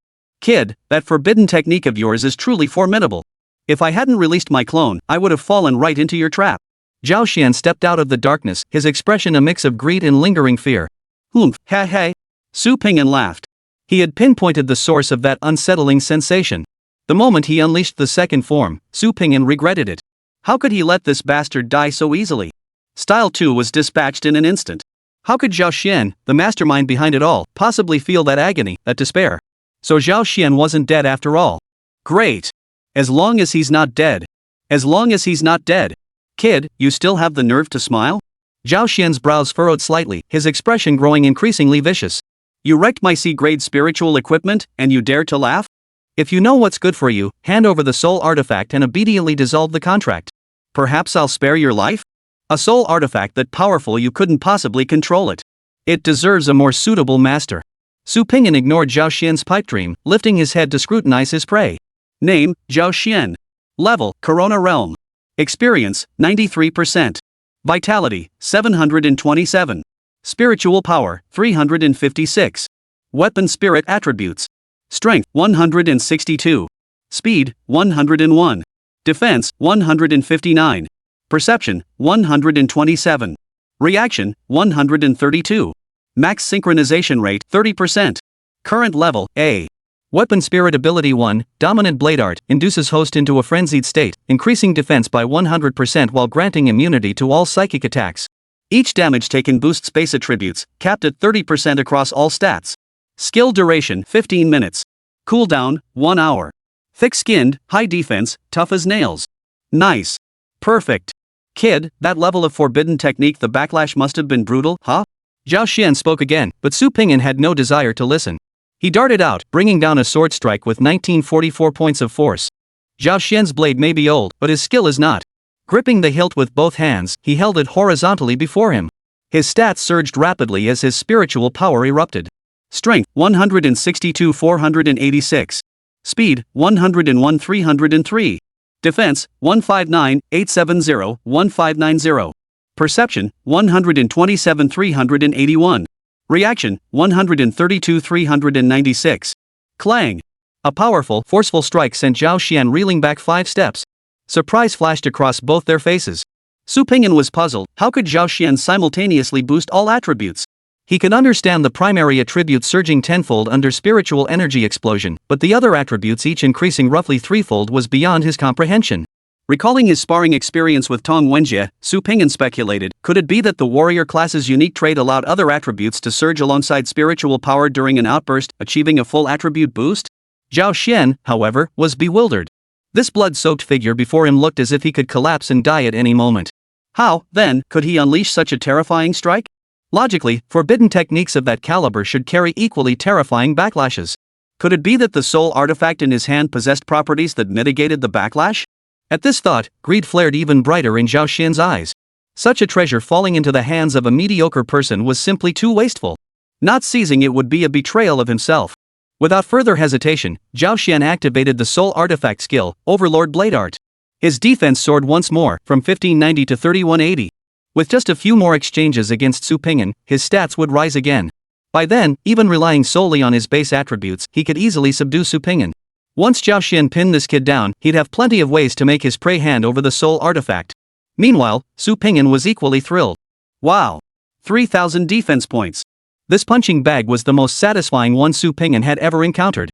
Kid, that forbidden technique of yours is truly formidable. If I hadn't released my clone, I would have fallen right into your trap.
Zhao Xian stepped out of the darkness, his expression a mix of greed and lingering fear.
Ha. Su Ping'an laughed.
He had pinpointed the source of that unsettling sensation. The moment he unleashed the second form, Su Ping'an regretted it.
How could he let this bastard die so easily? Style 2 was dispatched in an instant. How could Zhao Xian, the mastermind behind it all, possibly feel that agony, that despair? So Zhao Xian wasn't dead after all. Great. As long as he's not dead. As long as he's not dead. Kid, you still have the nerve to smile?
Zhao Xian's brows furrowed slightly, his expression growing increasingly vicious.
You wrecked my C-grade spiritual equipment, and you dare to laugh?
If you know what's good for you, hand over the soul artifact and obediently dissolve the contract.
Perhaps I'll spare your life? A soul artifact that powerful you couldn't possibly control it.
It deserves a more suitable master. Su Ping'an ignored Zhao Xian's pipe dream, lifting his head to scrutinize his prey.
Name, Zhao Xian. Level, Corona Realm. Experience, 93%. Vitality, 727. Spiritual power, 356. Weapon spirit attributes. Strength, 162. Speed, 101. Defense, 159. Perception, 127. Reaction, 132. Max synchronization rate, 30%. Current level, A.
Weapon Spirit Ability 1, Dominant Blade Art, induces host into a frenzied state, increasing defense by 100% while granting immunity to all psychic attacks.
Each damage taken boosts base attributes, capped at 30% across all stats. Skill duration, 15 minutes. Cooldown, 1 hour. Thick-skinned, high defense, tough as nails. Nice. Perfect. Kid, that level of forbidden technique, the backlash must have been brutal, huh?
Zhao Xian spoke again, but Su Ping'an had no desire to listen. He darted out, bringing down a sword strike with 1944 points of force. Zhao Xian's blade may be old, but his skill is not. Gripping the hilt with both hands, he held it horizontally before him. His stats surged rapidly as his spiritual power erupted.
Strength, 162 486. Speed, 101 303. Defense, 159 870 1590. Perception, 127 381. Reaction, 132 396. Clang. A powerful, forceful strike sent Zhao Xian reeling back 5 steps. Surprise flashed across both their faces. Su Ping'an was puzzled. How could Zhao Xian simultaneously boost all attributes?
He could understand the primary attribute surging tenfold under spiritual energy explosion, but the other attributes each increasing roughly threefold was beyond his comprehension.
Recalling his sparring experience with Tong Wenjie, Su Ping'an speculated, could it be that the warrior class's unique trait allowed other attributes to surge alongside spiritual power during an outburst, achieving a full attribute boost?
Zhao Xian, however, was bewildered. This blood-soaked figure before him looked as if he could collapse and die at any moment.
How, then, could he unleash such a terrifying strike?
Logically, forbidden techniques of that caliber should carry equally terrifying backlashes.
Could it be that the soul artifact in his hand possessed properties that mitigated the backlash?
At this thought, greed flared even brighter in Zhao Xian's eyes. Such a treasure falling into the hands of a mediocre person was simply too wasteful.
Not seizing it would be a betrayal of himself.
Without further hesitation, Zhao Xian activated the soul artifact skill, Overlord Blade Art. His defense soared once more, from 1590 to 3180. With just a few more exchanges against Su Ping'an, his stats would rise again. By then, even relying solely on his base attributes, he could easily subdue Su Ping'an. Once Zhao Xian pinned this kid down, he'd have plenty of ways to make his prey hand over the soul artifact. Meanwhile, Su Ping'an was equally thrilled. Wow! 3,000 defense points. This punching bag was the most satisfying one Su Ping'an had ever encountered.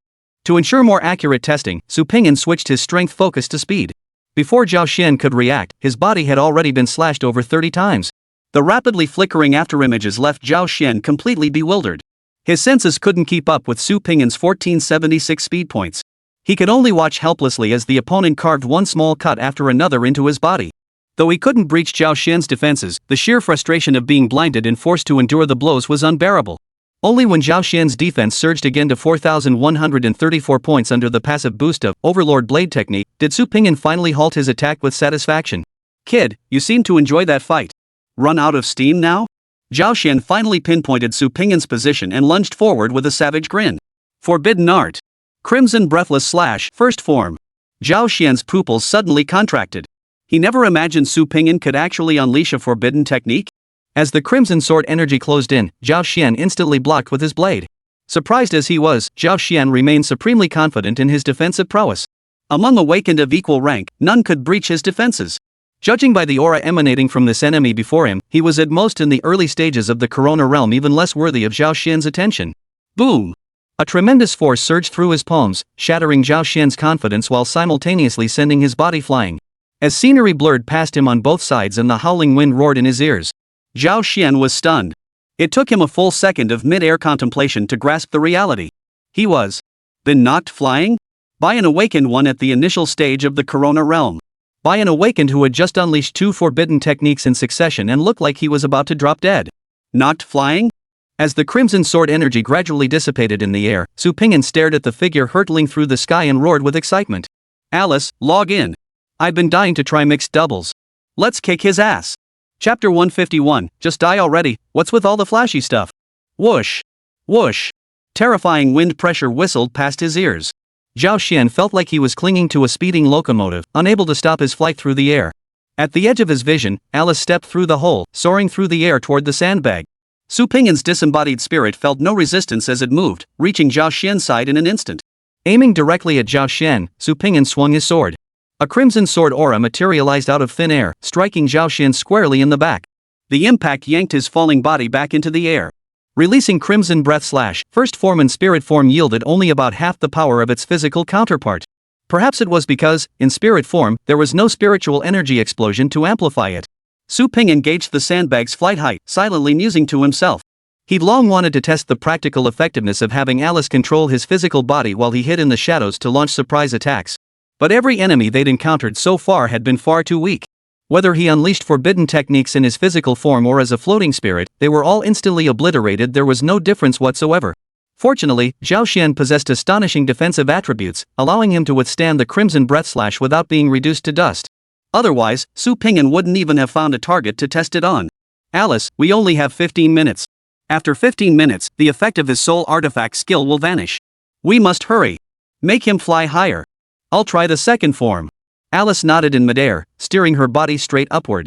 To ensure more accurate testing, Su Ping'an switched his strength focus to speed. Before Zhao Xian could react, his body had already been slashed over 30 times. The rapidly flickering afterimages left Zhao Xian completely bewildered. His senses couldn't keep up with Su Ping'an's 1476 speed points. He could only watch helplessly as the opponent carved one small cut after another into his body. Though he couldn't breach Zhao Xian's defenses, the sheer frustration of being blinded and forced to endure the blows was unbearable. Only when Zhao Xian's defense surged again to 4,134 points under the passive boost of Overlord Blade technique did Su Ping'an finally halt his attack with satisfaction. "Kid, you seem to enjoy that fight. Run out of steam now?" Zhao Xian finally pinpointed Su Ping'an's position and lunged forward with a savage grin. Forbidden Art. Crimson Breathless Slash, First Form. Zhao Xian's pupils suddenly contracted. He never imagined Su Ping'an could actually unleash a forbidden technique. As the Crimson Sword energy closed in, Zhao Xian instantly blocked with his blade. Surprised as he was, Zhao Xian remained supremely confident in his defensive prowess. Among awakened of equal rank, none could breach his defenses. Judging by the aura emanating from this enemy before him, he was at most in the early stages of the Corona realm even less worthy of Zhao Xian's attention. Boom! A tremendous force surged through his palms, shattering Zhao Xian's confidence while simultaneously sending his body flying. As scenery blurred past him on both sides and the howling wind roared in his ears, Zhao Xian was stunned. It took him a full second of mid-air contemplation to grasp the reality. He was been knocked flying? By an awakened one at the initial stage of the Corona realm. By an awakened who had just unleashed 2 forbidden techniques in succession and looked like he was about to drop dead. Knocked flying? As the Crimson Sword energy gradually dissipated in the air, Su Ping'an stared at the figure hurtling through the sky and roared with excitement. "Alice, log in. I've been dying to try mixed doubles. Let's kick his ass." Chapter 151, Just die already, what's with all the flashy stuff? Whoosh! Whoosh! Terrifying wind pressure whistled past his ears. Zhao Xian felt like he was clinging to a speeding locomotive, unable to stop his flight through the air. At the edge of his vision, Alice stepped through the hole, soaring through the air toward the sandbag. Su Ping'an's disembodied spirit felt no resistance as it moved, reaching Zhao Xian's side in an instant. Aiming directly at Zhao Xian, Su Ping'an swung his sword. A crimson sword aura materialized out of thin air, striking Zhao Xian squarely in the back. The impact yanked his falling body back into the air. Releasing Crimson Breath Slash, First Form and Spirit Form yielded only about half the power of its physical counterpart. Perhaps it was because, in Spirit Form, there was no spiritual energy explosion to amplify it. Su Ping'an gauged the sandbag's flight height, silently musing to himself. He'd long wanted to test the practical effectiveness of having Alice control his physical body while he hid in the shadows to launch surprise attacks. But every enemy they'd encountered so far had been far too weak. Whether he unleashed forbidden techniques in his physical form or as a floating spirit, they were all instantly obliterated. There was no difference whatsoever. Fortunately, Zhao Xian possessed astonishing defensive attributes, allowing him to withstand the Crimson Breath Slash without being reduced to dust. Otherwise, Su Ping'an wouldn't even have found a target to test it on. "Alice, we only have 15 minutes. After 15 minutes, the effect of his soul artifact skill will vanish. We must hurry. Make him fly higher. I'll try the second form." Alice nodded in midair, steering her body straight upward.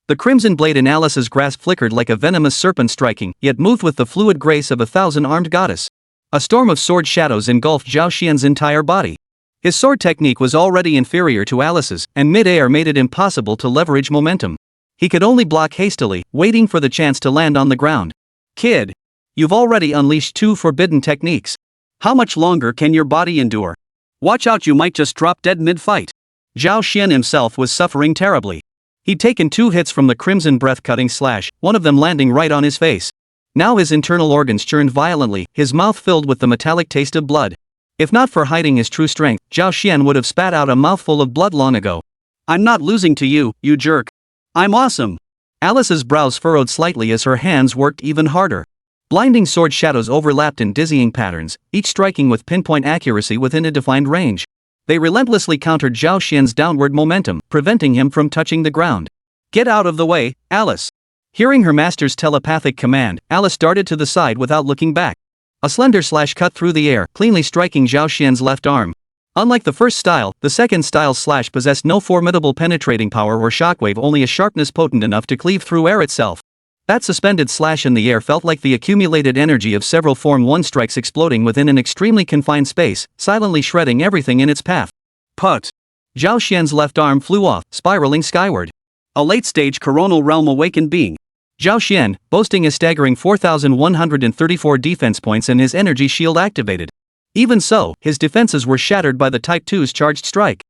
The crimson blade in Alice's grasp flickered like a venomous serpent striking, yet moved with the fluid grace of a thousand-armed goddess. A storm of sword shadows engulfed Zhao Xian's entire body. His sword technique was already inferior to Alice's, and mid-air made it impossible to leverage momentum. He could only block hastily, waiting for the chance to land on the ground. "Kid, you've already unleashed 2 forbidden techniques. How much longer can your body endure? Watch out, you might just drop dead mid-fight." Zhao Xian himself was suffering terribly. He'd taken 2 hits from the Crimson Breath-cutting slash, one of them landing right on his face. Now his internal organs churned violently, his mouth filled with the metallic taste of blood. If not for hiding his true strength, Zhao Xian would have spat out a mouthful of blood long ago. "I'm not losing to you, you jerk. I'm awesome." Alice's brows furrowed slightly as her hands worked even harder. Blinding sword shadows overlapped in dizzying patterns, each striking with pinpoint accuracy within a defined range. They relentlessly countered Zhao Xian's downward momentum, preventing him from touching the ground. "Get out of the way, Alice." Hearing her master's telepathic command, Alice darted to the side without looking back. A slender slash cut through the air, cleanly striking Zhao Xian's left arm. Unlike the first style, the second style's slash possessed no formidable penetrating power or shockwave, only a sharpness potent enough to cleave through air itself. That suspended slash in the air felt like the accumulated energy of several Form 1 strikes exploding within an extremely confined space, silently shredding everything in its path.
Put.
Zhao Xian's left arm flew off, spiraling skyward.
A late-stage coronal realm awakened being.
Zhao Xian, boasting a staggering 4,134 defense points and his energy shield activated. Even so, his defenses were shattered by the Type 2's charged strike.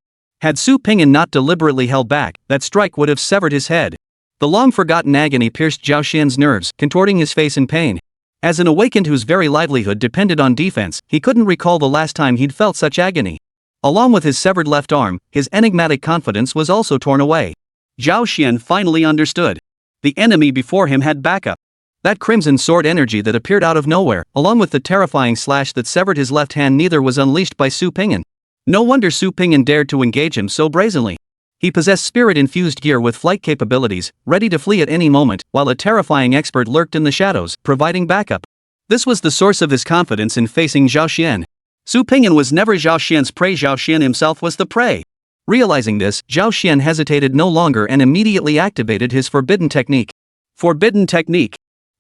Had Su Pingyan not deliberately held back, that strike would have severed his head. The long-forgotten agony pierced Zhao Xian's nerves, contorting his face in pain. As an awakened whose very livelihood depended on defense, he couldn't recall the last time he'd felt such agony. Along with his severed left arm, his enigmatic confidence was also torn away.
Zhao Xian finally understood. The enemy before him had backup.
That crimson sword energy that appeared out of nowhere, along with the terrifying slash that severed his left hand, neither was unleashed by Su Pingyan. No wonder Su Pingyan dared to engage him so brazenly. He possessed spirit-infused gear with flight capabilities, ready to flee at any moment, while a terrifying expert lurked in the shadows, providing backup. This was the source of his confidence in facing Zhao Xian.
Su Pingyan was never Zhao Xian's prey, Zhao Xian himself was the prey.
Realizing this, Zhao Xian hesitated no longer and immediately activated his forbidden technique.
Forbidden technique.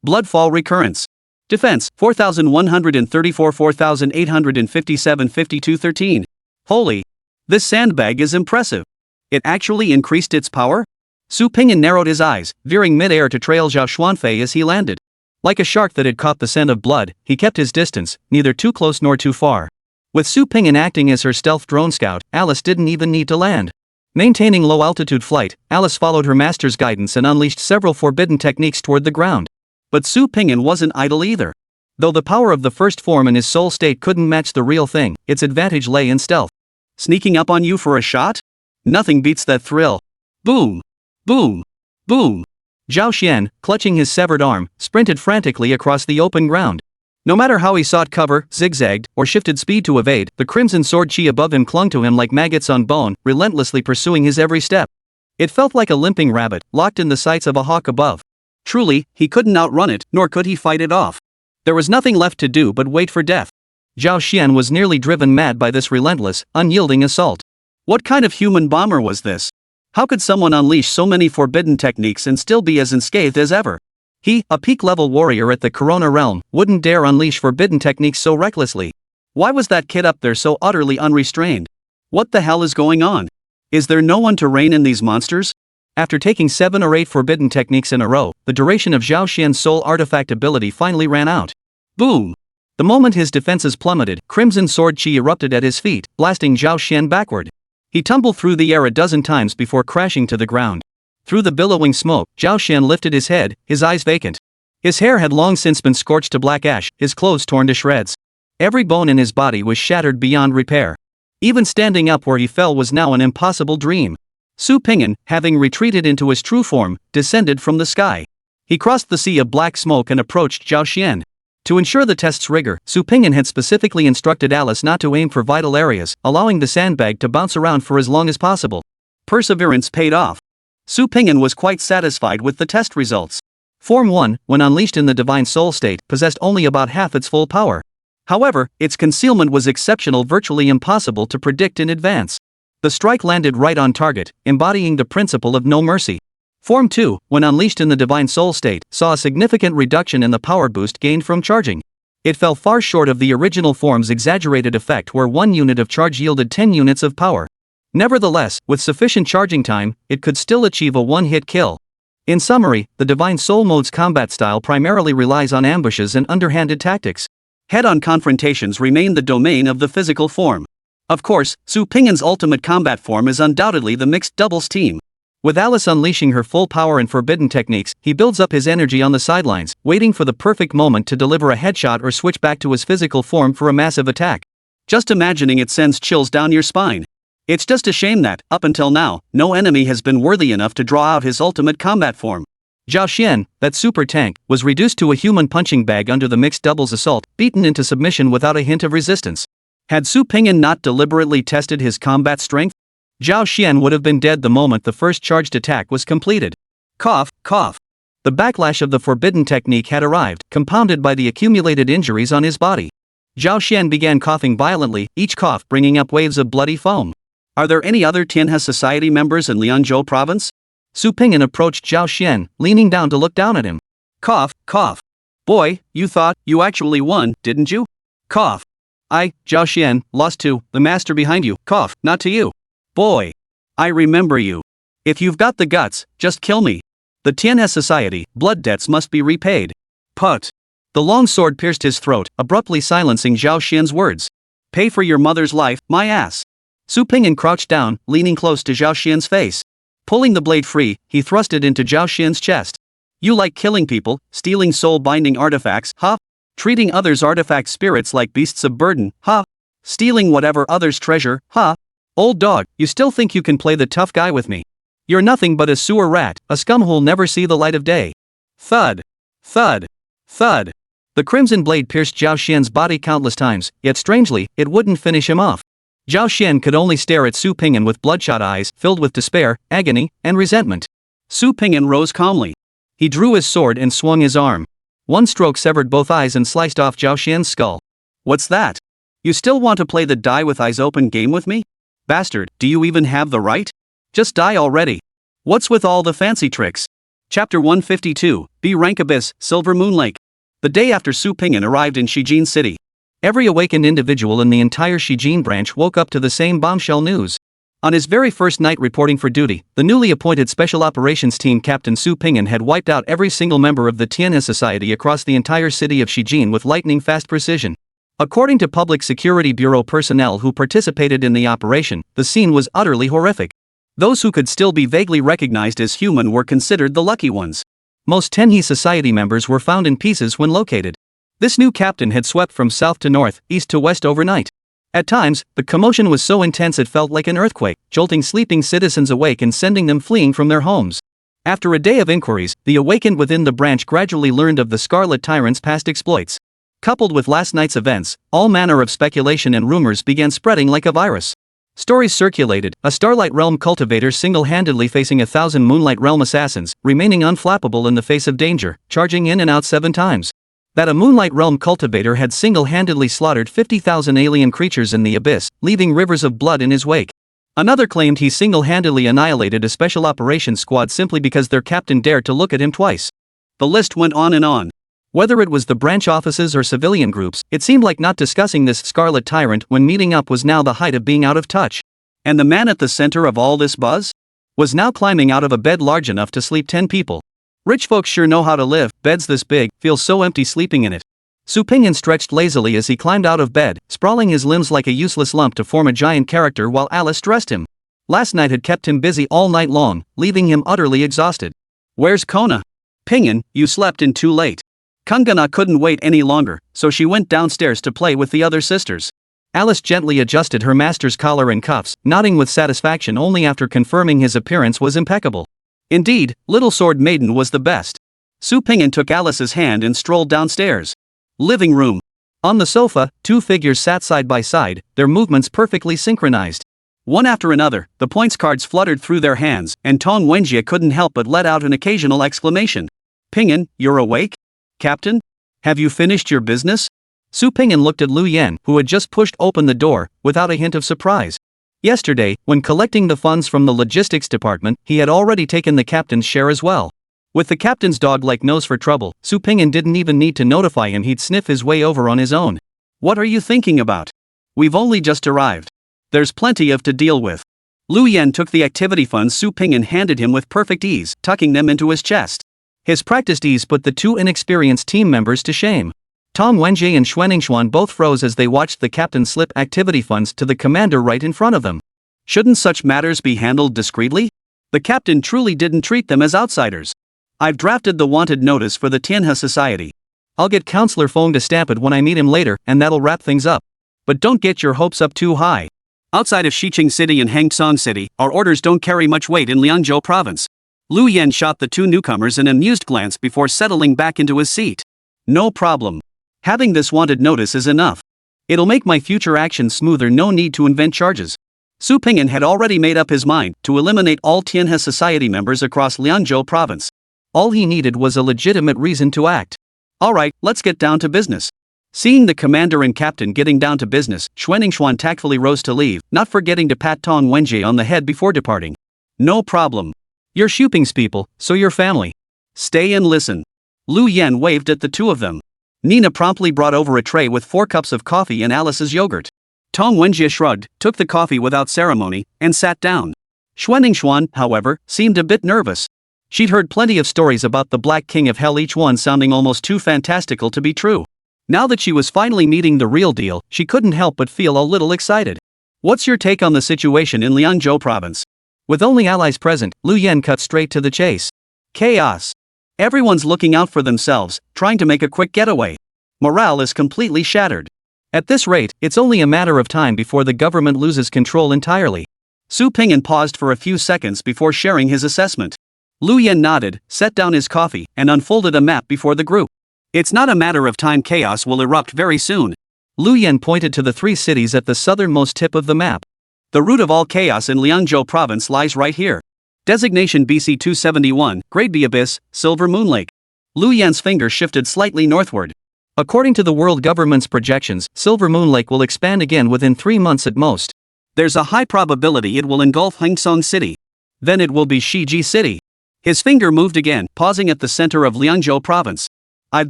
Bloodfall recurrence. Defense, 4,134 4,857 5213. Holy. This sandbag is impressive. It actually increased its power? Su Pingyan narrowed his eyes, veering mid-air to trail Zhao Xuanfei as he landed. Like a shark that had caught the scent of blood, he kept his distance, neither too close nor too far. With Su Pingyan acting as her stealth drone scout, Alice didn't even need to land. Maintaining low-altitude flight, Alice followed her master's guidance and unleashed several forbidden techniques toward the ground. But Su Pingyan wasn't idle either.
Though the power of the first form in his soul state couldn't match the real thing, its advantage lay in stealth.
Sneaking up on you for a shot? Nothing beats that thrill. Boom! Boom! Boom!
Zhao Xian, clutching his severed arm, sprinted frantically across the open ground. No matter how he sought cover, zigzagged, or shifted speed to evade, the crimson sword chi above him clung to him like maggots on bone, relentlessly pursuing his every step. It felt like a limping rabbit, locked in the sights of a hawk above.
Truly, he couldn't outrun it, nor could he fight it off. There was nothing left to do but wait for death.
Zhao Xian was nearly driven mad by this relentless, unyielding assault.
What kind of human bomber was this? How could someone unleash so many forbidden techniques and still be as unscathed as ever? He, a peak-level warrior at the Corona realm, wouldn't dare unleash forbidden techniques so recklessly. Why was that kid up there so utterly unrestrained? What the hell is going on? Is there no one to rein in these monsters? After taking 7 or 8 forbidden techniques in a row, the duration of Zhao Xian's soul artifact ability finally ran out. Boom! The moment his defenses plummeted, crimson sword chi erupted at his feet, blasting Zhao Xian backward. He tumbled through the air a dozen times before crashing to the ground. Through the billowing smoke, Zhao Xian lifted his head, his eyes vacant. His hair had long since been scorched to black ash, his clothes torn to shreds. Every bone in his body was shattered beyond repair. Even standing up where he fell was now an impossible dream. Su Pingyan, having retreated into his true form, descended from the sky. He crossed the sea of black smoke and approached Zhao Xian. To ensure the test's rigor, Su Pingyan had specifically instructed Alice not to aim for vital areas, allowing the sandbag to bounce around for as long as possible. Perseverance paid off. Su Pingyan was quite satisfied with the test results. Form 1, when unleashed in the divine soul state, possessed only about half its full power. However, its concealment was exceptional, virtually impossible to predict in advance. The strike landed right on target, embodying the principle of no mercy. Form 2, when unleashed in the divine soul state, saw a significant reduction in the power boost gained from charging. It fell far short of the original form's exaggerated effect, where 1 unit of charge yielded 10 units of power. Nevertheless, with sufficient charging time, it could still achieve a one-hit kill. In summary, the divine soul mode's combat style primarily relies on ambushes and underhanded tactics. Head-on confrontations remain the domain of the physical form. Of course, Su Pingyan's ultimate combat form is undoubtedly the mixed doubles team. With Alice unleashing her full power and forbidden techniques, he builds up his energy on the sidelines, waiting for the perfect moment to deliver a headshot or switch back to his physical form for a massive attack. Just imagining it sends chills down your spine. It's just a shame that, up until now, no enemy has been worthy enough to draw out his ultimate combat form. Zhao Xian, that super tank, was reduced to a human punching bag under the mixed doubles assault, beaten into submission without a hint of resistance. Had Su Pingyan not deliberately tested his combat strength, Zhao Xian would have been dead the moment the first charged attack was completed. Cough, cough. The backlash of the forbidden technique had arrived, compounded by the accumulated injuries on his body. Zhao Xian began coughing violently, each cough bringing up waves of bloody foam. Are there any other Tianhe society members in Liangzhou province? Su Ping'an approached Zhao Xian, leaning down to look down at him. Cough, cough. Boy, you thought you actually won, didn't you? Cough. I, Zhao Xian, lost to the master behind you. Cough, not to you. Boy. I remember you. If you've got the guts, just kill me. The Tianhe society, blood debts must be repaid. Put. The long sword pierced his throat, abruptly silencing Zhao Xian's words. Pay for your mother's life, my ass. Su Ping'an crouched down, leaning close to Zhao Xian's face. Pulling the blade free, he thrust it into Zhao Xian's chest. You like killing people, stealing soul-binding artifacts, huh? Treating others' artifact spirits like beasts of burden, huh? Stealing whatever others treasure, huh? Old dog, you still think you can play the tough guy with me? You're nothing but a sewer rat, a scum who'll never see the light of day. Thud. Thud. Thud. The crimson blade pierced Zhao Xian's body countless times, yet strangely, it wouldn't finish him off. Zhao Xian could only stare at Su Ping'an with bloodshot eyes filled with despair, agony, and resentment. Su Ping'an rose calmly. He drew his sword and swung his arm. One stroke severed both eyes and sliced off Zhao Xian's skull. What's that? You still want to play the die with eyes open game with me? Bastard, do you even have the right? Just die already. What's with all the fancy tricks? Chapter 152, B Rank Abyss, Silver Moon Lake. The day after Su Ping'an arrived in Shijin City, every awakened individual in the entire Shijin branch woke up to the same bombshell news. On his very first night reporting for duty, the newly appointed Special Operations Team Captain Su Ping'an had wiped out every single member of the Tianhe Society across the entire city of Shijin with lightning-fast precision. According to Public Security Bureau personnel who participated in the operation, the scene was utterly horrific. Those who could still be vaguely recognized as human were considered the lucky ones. Most Tianhe Society members were found in pieces when located. This new captain had swept from south to north, east to west overnight. At times, the commotion was so intense it felt like an earthquake, jolting sleeping citizens awake and sending them fleeing from their homes. After a day of inquiries, the awakened within the branch gradually learned of the Scarlet Tyrant's past exploits. Coupled with last night's events, all manner of speculation and rumors began spreading like a virus. Stories circulated, a Starlight Realm cultivator single-handedly facing 1,000 Moonlight Realm assassins, remaining unflappable in the face of danger, charging in and out 7 times. That a Moonlight Realm cultivator had single-handedly slaughtered 50,000 alien creatures in the abyss, leaving rivers of blood in his wake. Another claimed he single-handedly annihilated a special operations squad simply because their captain dared to look at him twice. The list went on and on. Whether it was the branch offices or civilian groups, it seemed like not discussing this Scarlet Tyrant when meeting up was now the height of being out of touch. And the man at the center of all this buzz? Was now climbing out of a bed large enough to sleep 10 people. Rich folks sure know how to live, beds this big, feel so empty sleeping in it. Su Ping'an stretched lazily as he climbed out of bed, sprawling his limbs like a useless lump to form a giant character while Alice dressed him. Last night had kept him busy all night long, leaving him utterly exhausted. Where's Kona? Ping'an, you slept in too late. Kungana couldn't wait any longer, so she went downstairs to play with the other sisters. Alice gently adjusted her master's collar and cuffs, nodding with satisfaction only after confirming his appearance was impeccable. Indeed, Little Sword Maiden was the best. Su Ping'an took Alice's hand and strolled downstairs. Living room. On the sofa, 2 figures sat side by side, their movements perfectly synchronized. One after another, the points cards fluttered through their hands, and Tong Wenjie couldn't help but let out an occasional exclamation. Ping'an, you're awake? Captain? Have you finished your business? Su Ping'an looked at Lu Yan, who had just pushed open the door, without a hint of surprise. Yesterday, when collecting the funds from the logistics department, he had already taken the captain's share as well. With the captain's dog-like nose for trouble, Su Ping'an didn't even need to notify him he'd sniff his way over on his own. What are you thinking about? We've only just arrived. There's plenty of to deal with. Lu Yan took the activity funds Su Ping'an handed him with perfect ease, tucking them into his chest. His practiced ease put the 2 inexperienced team members to shame. Tong Wenjie and Xuanningsuan both froze as they watched the captain slip activity funds to the commander right in front of them. Shouldn't such matters be handled discreetly? The captain truly didn't treat them as outsiders. I've drafted the wanted notice for the Tianhe Society. I'll get Counselor Feng to stamp it when I meet him later, and that'll wrap things up. But don't get your hopes up too high. Outside of Xiqing City and Hangsong City, our orders don't carry much weight in Liangzhou Province. Lu Yan shot the 2 newcomers an amused glance before settling back into his seat. No problem. Having this wanted notice is enough. It'll make my future actions smoother, no need to invent charges. Su Ping'an had already made up his mind to eliminate all Tianhe Society members across Liangzhou Province. All he needed was a legitimate reason to act. Alright, let's get down to business. Seeing the commander and captain getting down to business, Xuan tactfully rose to leave, not forgetting to pat Tong Wenjie on the head before departing. No problem. You're Shuping's people, so you're family. Stay and listen. Lu Yan waved at the two of them. Nina promptly brought over a tray with 4 cups of coffee and Alice's yogurt. Tong Wenjie shrugged, took the coffee without ceremony, and sat down. Xuan, however, seemed a bit nervous. She'd heard plenty of stories about the Black King of Hell, each one sounding almost too fantastical to be true. Now that she was finally meeting the real deal, she couldn't help but feel a little excited. What's your take on the situation in Liangzhou province? With only allies present, Lu Yan cut straight to the chase. Chaos. Everyone's looking out for themselves, trying to make a quick getaway. Morale is completely shattered. At this rate, it's only a matter of time before the government loses control entirely. Su Ping'an paused for a few seconds before sharing his assessment. Lu Yan nodded, set down his coffee, and unfolded a map before the group. It's not a matter of time, chaos will erupt very soon. Lu Yan pointed to the 3 cities at the southernmost tip of the map. The root of all chaos in Liangzhou province lies right here. Designation BC 271, Grade B Abyss, Silver Moon Lake. Lu Yan's finger shifted slightly northward. According to the world government's projections, Silver Moon Lake will expand again within 3 months at most. There's a high probability it will engulf Hengsong City. Then it will be Shiji City. His finger moved again, pausing at the center of Liangzhou province. I've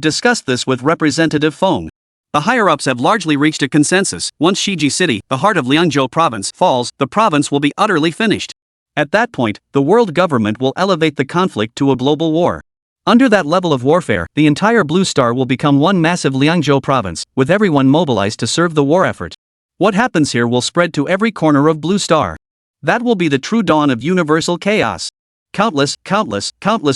discussed this with Representative Feng. The higher-ups have largely reached a consensus. Once Shiji City, the heart of Liangzhou province, falls, the province will be utterly finished. At that point, the world government will elevate the conflict to a global war. Under that level of warfare, the entire Blue Star will become one massive Liangzhou province, with everyone mobilized to serve the war effort. What happens here will spread to every corner of Blue Star. That will be the true dawn of universal chaos. Countless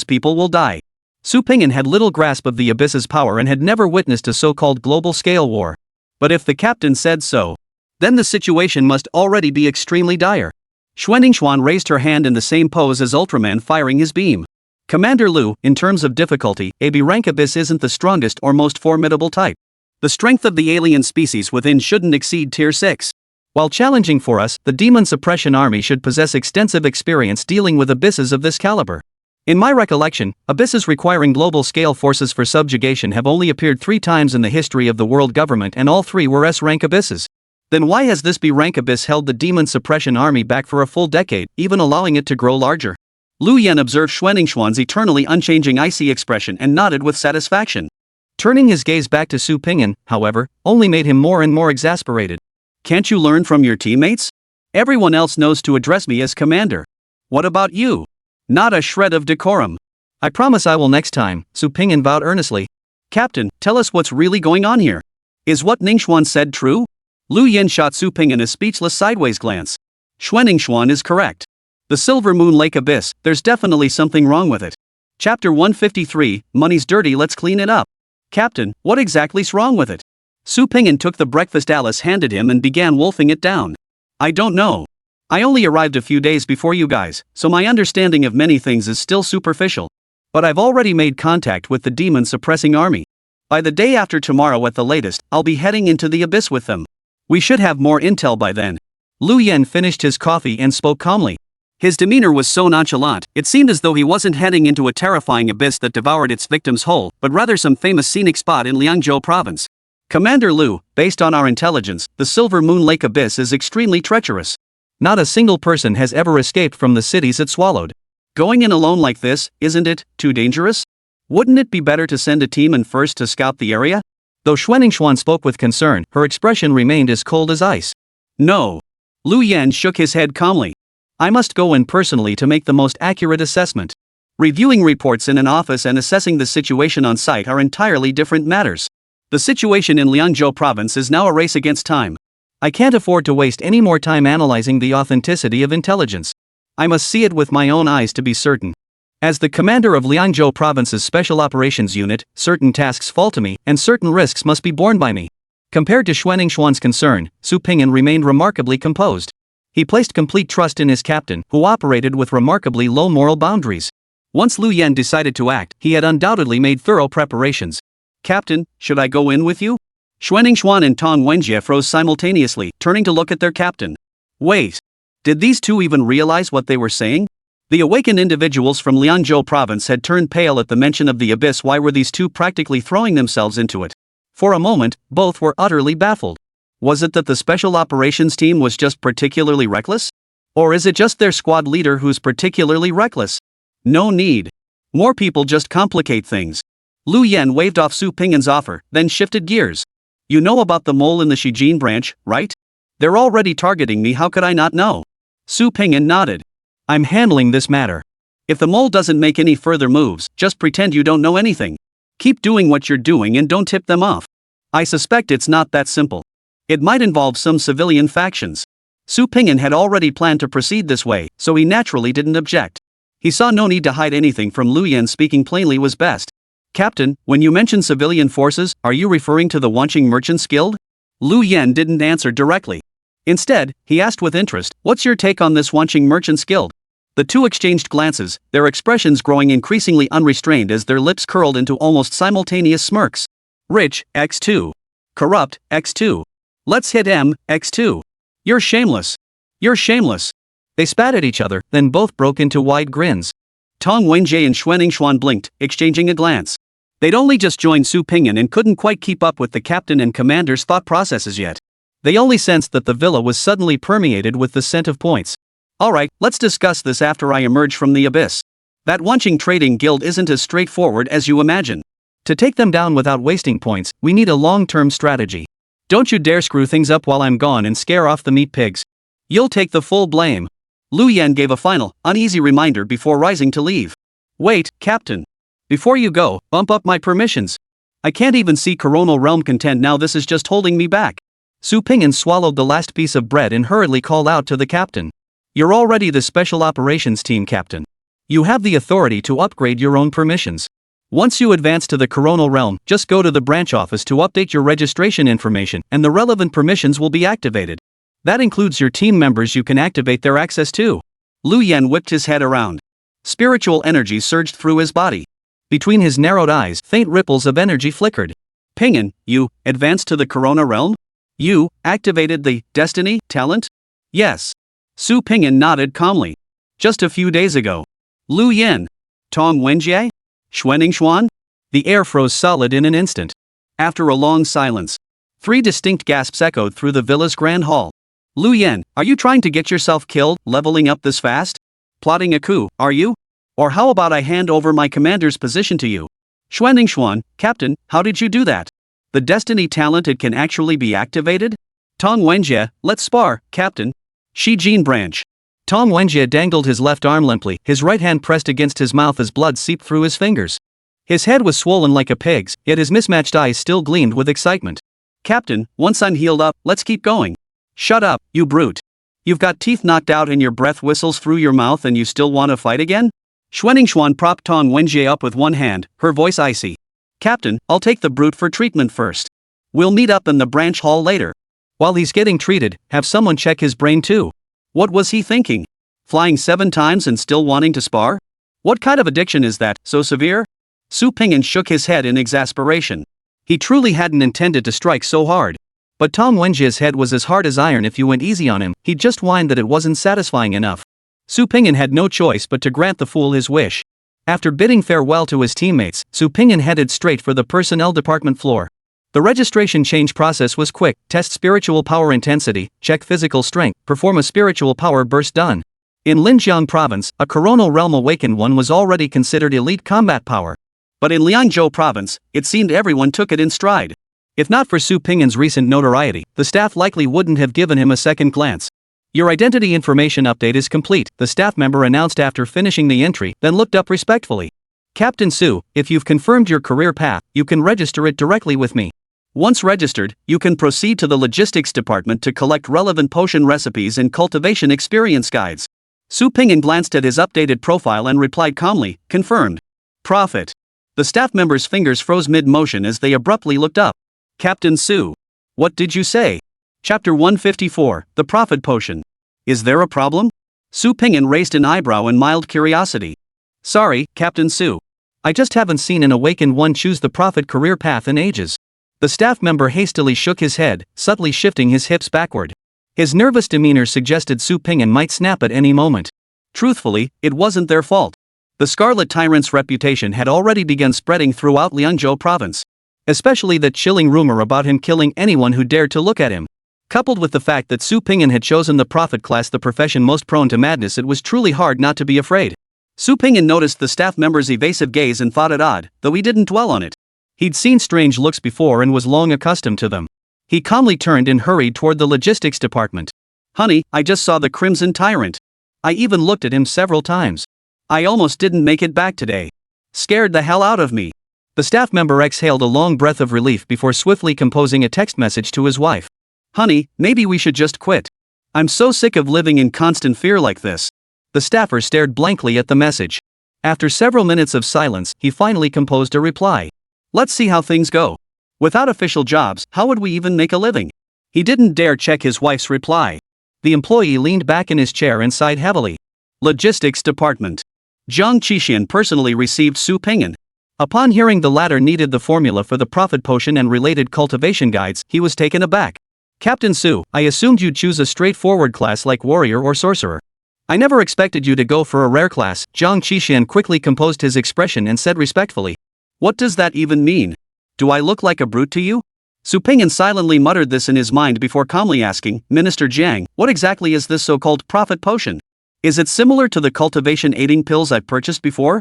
people will die. Su Ping'an had little grasp of the Abyss's power and had never witnessed a so-called global-scale war. But if the captain said so, then the situation must already be extremely dire. Xuan raised her hand in the same pose as Ultraman firing his beam. Commander Lu, in terms of difficulty, AB rank Abyss isn't the strongest or most formidable type. The strength of the alien species within shouldn't exceed tier 6. While challenging for us, the Demon Suppression Army should possess extensive experience dealing with abysses of this caliber. In my recollection, abysses requiring global-scale forces for subjugation have only appeared 3 times in the history of the world government, and all 3 were S-rank abysses. Then why has this B-rank abyss held the Demon Suppression Army back for a full decade, even allowing it to grow larger? Lu Yan observed Xuan's eternally unchanging icy expression and nodded with satisfaction. Turning his gaze back to Su Ping'an, however, only made him more and more exasperated. Can't you learn from your teammates? Everyone else knows to address me as commander. What about you? Not a shred of decorum. I promise I will next time, Su Ping'an vowed earnestly. Captain, tell us what's really going on here. Is what Ningxuan said true? Lu Yan shot Su Ping'an a speechless sideways glance. Xuan is correct. The Silver Moon Lake Abyss, there's definitely something wrong with it. Chapter 153, Money's dirty, let's clean it up. Captain, what exactly's wrong with it? Su Ping'an took the breakfast Alice handed him and began wolfing it down. I don't know. I only arrived a few days before you guys, so my understanding of many things is still superficial. But I've already made contact with the Demon Suppressing Army. By the day after tomorrow at the latest, I'll be heading into the abyss with them. We should have more intel by then. Lu Yan finished his coffee and spoke calmly. His demeanor was so nonchalant, it seemed as though he wasn't heading into a terrifying abyss that devoured its victims whole, but rather some famous scenic spot in Liangzhou province. Commander Lu, based on our intelligence, the Silver Moon Lake Abyss is extremely treacherous. Not a single person has ever escaped from the cities it swallowed. Going in alone like this, isn't it too dangerous? Wouldn't it be better to send a team in first to scout the area? Though Xuan spoke with concern, her expression remained as cold as ice. No. Lu Yan shook his head calmly. I must go in personally to make the most accurate assessment. Reviewing reports in an office and assessing the situation on site are entirely different matters. The situation in Liangzhou province is now a race against time. I can't afford to waste any more time analyzing the authenticity of intelligence. I must see it with my own eyes to be certain. As the commander of Liangzhou province's Special Operations Unit, certain tasks fall to me, and certain risks must be borne by me. Compared to Xuan's concern, Su Ping'an remained remarkably composed. He placed complete trust in his captain, who operated with remarkably low moral boundaries. Once Lu Yan decided to act, he had undoubtedly made thorough preparations. Captain, should I go in with you? Xuan and Tong Wenjie froze simultaneously, turning to look at their captain. Wait. Did these two even realize what they were saying? The awakened individuals from Liangzhou province had turned pale at the mention of the abyss. Why were these two practically throwing themselves into it? For a moment, both were utterly baffled. Was it that the special operations team was just particularly reckless? Or is it just their squad leader who's particularly reckless? No need. More people just complicate things. Lu Yen waved off Su Ping'an's offer, then shifted gears. You know about the mole in the Shijin branch, right? They're already targeting me, how could I not know? Su Ping'an nodded. I'm handling this matter. If the mole doesn't make any further moves, just pretend you don't know anything. Keep doing what you're doing and don't tip them off. I suspect it's not that simple. It might involve some civilian factions. Su Ping'an had already planned to proceed this way, so he naturally didn't object. He saw no need to hide anything from Lu Yen. Speaking plainly was best. Captain, when you mention civilian forces, are you referring to the Wanqing Merchants Guild? Lu Yen didn't answer directly. Instead, he asked with interest, what's your take on this Wanqing Merchants Guild? The two exchanged glances, their expressions growing increasingly unrestrained as their lips curled into almost simultaneous smirks. Rich, X2. Corrupt, X2. Let's hit M, X2. You're shameless. You're shameless. They spat at each other, then both broke into wide grins. Tong Wenjie and Xuan blinked, exchanging a glance. They'd only just joined Su Ping'an and couldn't quite keep up with the captain and commander's thought processes yet. They only sensed that the villa was suddenly permeated with the scent of points. Alright, let's discuss this after I emerge from the abyss. That Wanqing Trading Guild isn't as straightforward as you imagine. To take them down without wasting points, we need a long-term strategy. Don't you dare screw things up while I'm gone and scare off the meat pigs. You'll take the full blame. Lu Yen gave a final, uneasy reminder before rising to leave. Wait, Captain. Before you go, bump up my permissions. I can't even see Coronal Realm content now, this is just holding me back. Su Ping'an swallowed the last piece of bread and hurriedly called out to the captain. You're already the Special Operations Team Captain. You have the authority to upgrade your own permissions. Once you advance to the Coronal Realm, just go to the branch office to update your registration information and the relevant permissions will be activated. That includes your team members, you can activate their access too. Lu Yen whipped his head around. Spiritual energy surged through his body. Between his narrowed eyes, faint ripples of energy flickered. Ping'an, you advanced to the Corona Realm? You activated the Destiny talent? Yes. Su Ping'an nodded calmly. Just a few days ago. Lu Yen. Tong Wenjie? Xuan? The air froze solid in an instant. After a long silence, 3 distinct gasps echoed through the villa's grand hall. Lu Yen, are you trying to get yourself killed, leveling up this fast? Plotting a coup, are you? Or how about I hand over my commander's position to you? Xuan, Captain, how did you do that? The Destiny talent, it can actually be activated? Tong Wenjie, let's spar, Captain. Shijin branch. Tong Wenjie dangled his left arm limply, his right hand pressed against his mouth as blood seeped through his fingers. His head was swollen like a pig's, yet his mismatched eyes still gleamed with excitement. Captain, once I'm healed up, let's keep going. Shut up, you brute. You've got teeth knocked out and your breath whistles through your mouth and you still want to fight again? Xuan propped Tong Wenjie up with one hand, her voice icy. Captain, I'll take the brute for treatment first. We'll meet up in the branch hall later. While he's getting treated, have someone check his brain too. What was he thinking? Flying 7 times and still wanting to spar? What kind of addiction is that, so severe? Su Ping'an shook his head in exasperation. He truly hadn't intended to strike so hard. But Tong Wenjie's head was as hard as iron. If you went easy on him, he'd just whine that it wasn't satisfying enough. Su Ping'an had no choice but to grant the fool his wish. After bidding farewell to his teammates, Su Ping'an headed straight for the personnel department floor. The registration change process was quick. Test spiritual power intensity, check physical strength, perform a spiritual power burst, done. In Linjiang province, a coronal realm awakened one was already considered elite combat power. But in Liangzhou province, it seemed everyone took it in stride. If not for Su Ping'an's recent notoriety, the staff likely wouldn't have given him a second glance. Your identity information update is complete, the staff member announced after finishing the entry, then looked up respectfully. Captain Su, if you've confirmed your career path, you can register it directly with me. Once registered, you can proceed to the logistics department to collect relevant potion recipes and cultivation experience guides. Su Ping'an glanced at his updated profile and replied calmly, confirmed. Profit. The staff member's fingers froze mid-motion as they abruptly looked up. Captain Su. What did you say? Chapter 154, The Profit Potion. Is there a problem? Su Ping'an raised an eyebrow in mild curiosity. Sorry, Captain Su. I just haven't seen an awakened one choose the profit career path in ages. The staff member hastily shook his head, subtly shifting his hips backward. His nervous demeanor suggested Su Ping'an might snap at any moment. Truthfully, it wasn't their fault. The Scarlet Tyrant's reputation had already begun spreading throughout Liangzhou province.
Especially that chilling rumor about him killing anyone who dared to look at him. Coupled with the fact that Su Pingyan had chosen the prophet class, the profession most prone to madness, it was truly hard not to be afraid. Su Pingyan noticed the staff member's evasive gaze and thought it odd, though he didn't dwell on it. He'd seen strange looks before and was long accustomed to them. He calmly turned and hurried toward the logistics department. "Honey, I just saw the Crimson Tyrant. I even looked at him several times. I almost didn't make it back today. Scared the hell out of me." The staff member exhaled a long breath of relief before swiftly composing a text message to his wife. "Honey, maybe we should just quit. I'm so sick of living in constant fear like this." The staffer stared blankly at the message. After several minutes of silence, he finally composed a reply. "Let's see how things go. Without official jobs, how would we even make a living?" He didn't dare check his wife's reply. The employee leaned back in his chair and sighed heavily. Logistics Department. Zhang Qixian personally received Su Pingyan. Upon hearing the latter needed the formula for the prophet potion and related cultivation guides, he was taken aback. "Captain Su, I assumed you'd choose a straightforward class like warrior or sorcerer. I never expected you to go for a rare class." Zhang Qixian quickly composed his expression and said respectfully. "What does that even mean? Do I look like a brute to you?" Su Pingyan silently muttered this in his mind before calmly asking, "Minister Jiang, what exactly is this so-called prophet potion? Is it similar to the cultivation aiding pills I've purchased before?"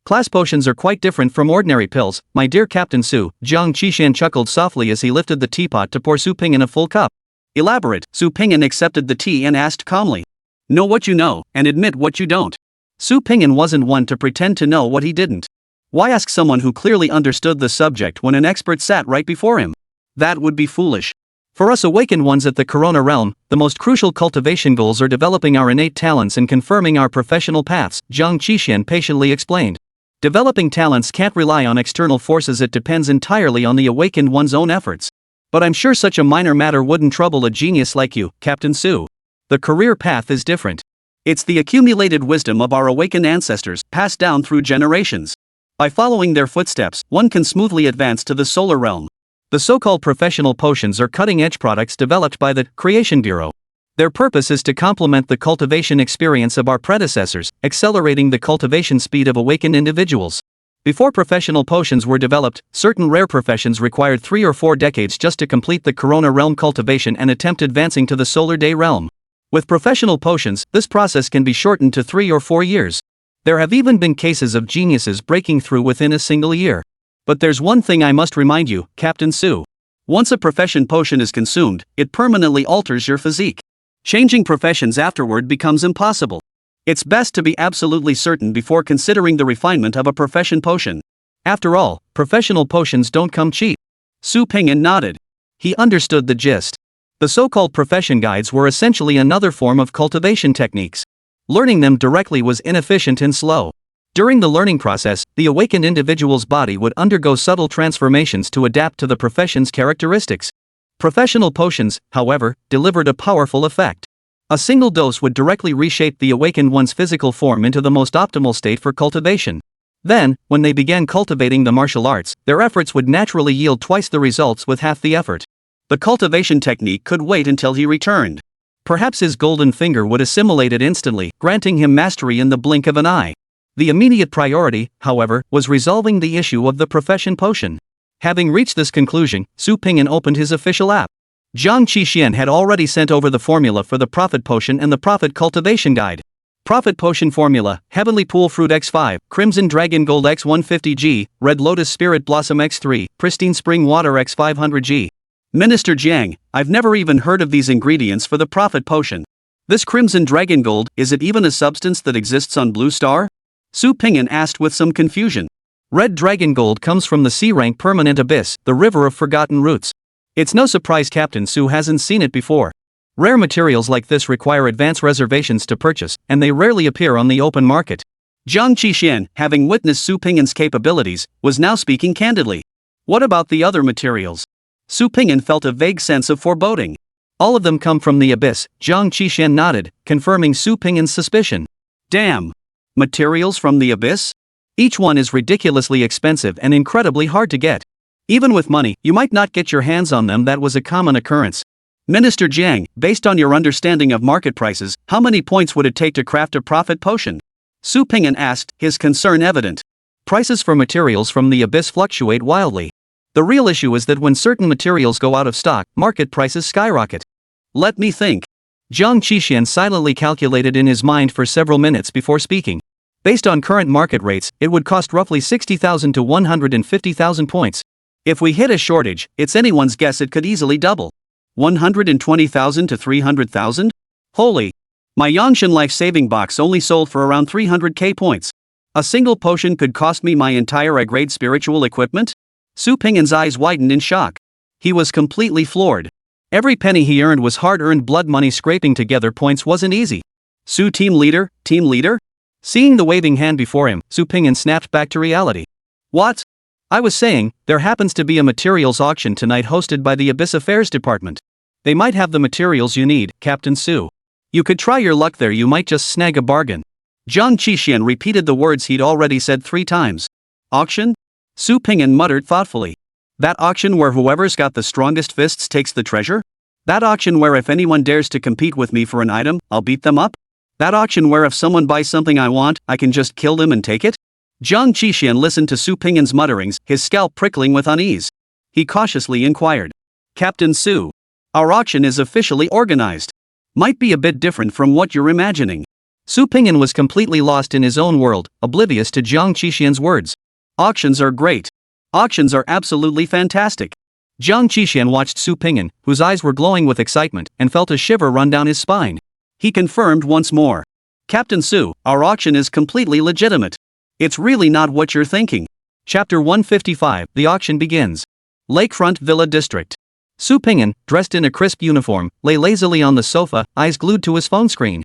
"Class potions are quite different from ordinary pills, my dear Captain Su," Zhang Qixian chuckled softly as he lifted the teapot to pour Su Pingyan a full cup. "Elaborate." Su Pingyan accepted the tea and asked calmly. "Know what you know, and admit what you don't." Su Pingyan wasn't one to pretend to know what he didn't. Why ask someone who clearly understood the subject when an expert sat right before him? That would be foolish. For us awakened ones at the Corona realm, the most crucial cultivation goals are developing our innate talents and confirming our professional paths, Zhang Qixian patiently explained. Developing talents can't rely on external forces, it depends entirely on the awakened one's own efforts. But I'm sure such a minor matter wouldn't trouble a genius like you, Captain Su. The career path is different. It's the accumulated wisdom of our awakened ancestors, passed down through generations. By following their footsteps, one can smoothly advance to the solar realm. The so-called professional potions are cutting-edge products developed by the Creation Bureau. Their purpose is to complement the cultivation experience of our predecessors, accelerating the cultivation speed of awakened individuals. Before professional potions were developed, certain rare professions required 3 or 4 decades just to complete the Corona realm cultivation and attempt advancing to the Solar Day realm. With professional potions, this process can be shortened to 3 or 4 years. There have even been cases of geniuses breaking through within a single year. But there's one thing I must remind you, Captain Su. Once a profession potion is consumed, it permanently alters your physique. Changing professions afterward becomes impossible. It's best to be absolutely certain before considering the refinement of a profession potion. After all, professional potions don't come cheap. Su Pingyan nodded. He understood the gist. The so-called profession guides were essentially another form of cultivation techniques. Learning them directly was inefficient and slow. During the learning process, the awakened individual's body would undergo subtle transformations to adapt to the profession's characteristics. Professional potions, however, delivered a powerful effect. A single dose would directly reshape the awakened one's physical form into the most optimal state for cultivation. Then, when they began cultivating the martial arts, their efforts would naturally yield twice the results with half the effort. The cultivation technique could wait until he returned. Perhaps his golden finger would assimilate it instantly, granting him mastery in the blink of an eye. The immediate priority, however, was resolving the issue of the profession potion. Having reached this conclusion, Su Pingyan opened his official app. Zhang Qixian had already sent over the formula for the Prophet Potion and the Prophet Cultivation Guide. Prophet Potion Formula, Heavenly Pool Fruit X5, Crimson Dragon Gold X150G, Red Lotus Spirit Blossom X3, Pristine Spring Water X500G. Minister Jiang, I've never even heard of these ingredients for the Prophet Potion. This Crimson Dragon Gold, is it even a substance that exists on Blue Star? Su Pingyan asked with some confusion. Red Dragon Gold comes from the C-rank Permanent Abyss, the River of Forgotten Roots. It's no surprise Captain Su hasn't seen it before. Rare materials like this require advance reservations to purchase, and they rarely appear on the open market. Zhang Qixian, having witnessed Su Pingyan's capabilities, was now speaking candidly. What about the other materials? Su Pingyan felt a vague sense of foreboding. All of them come from the abyss, Zhang Qixian nodded, confirming Su Pingyan's suspicion. Damn! Materials from the abyss? Each one is ridiculously expensive and incredibly hard to get. Even with money, you might not get your hands on them. That was a common occurrence. Minister Jiang, based on your understanding of market prices, how many points would it take to craft a Prophet Potion? Su Pingyan asked, his concern evident. Prices for materials from the abyss fluctuate wildly. The real issue is that when certain materials go out of stock, market prices skyrocket.
Let me think.
Jiang Qixuan silently calculated in his mind for several minutes before speaking. Based on current market rates, it would cost roughly 60,000 to 150,000 points.
If we hit a shortage, it's anyone's guess it could easily double. 120,000 to 300,000? Holy! My Yangshan life-saving box only sold for around 300k points. A single potion could cost me my entire A-grade spiritual equipment? Su Ping'an's eyes widened in shock. He was completely floored. Every penny he earned was hard-earned blood money. Scraping together points wasn't easy. Su, team leader?
Seeing the waving hand before him, Su Ping'an snapped back to reality.
What?
I was saying, there happens to be a materials auction tonight hosted by the Abyss Affairs Department. They might have the materials you need, Captain Su. You could try your luck there, you might just snag a bargain.
Jiang Qixuan repeated the words he'd already said 3 times. Auction? Su Ping'an muttered thoughtfully. That auction where whoever's got the strongest fists takes the treasure? That auction where if anyone dares to compete with me for an item, I'll beat them up? That auction where if someone buys something I want, I can just kill them and take it? Jiang Qixuan listened to Su Ping'an's mutterings, his scalp prickling with unease. He cautiously inquired. Captain Su, our auction is officially organized. Might be a bit different from what you're imagining.
Su Ping'an was completely lost in his own world, oblivious to Jiang Qixuan's words.
Auctions are great. Auctions are absolutely fantastic.
Jiang Qixuan watched Su Ping'an, whose eyes were glowing with excitement, and felt a shiver run down his spine.
He confirmed once more. Captain Su, our auction is completely legitimate. It's really not what you're thinking.
Chapter 155, the auction begins.
Lakefront Villa District.
Su Ping'an, dressed in a crisp uniform, lay lazily on the sofa, eyes glued to his phone screen.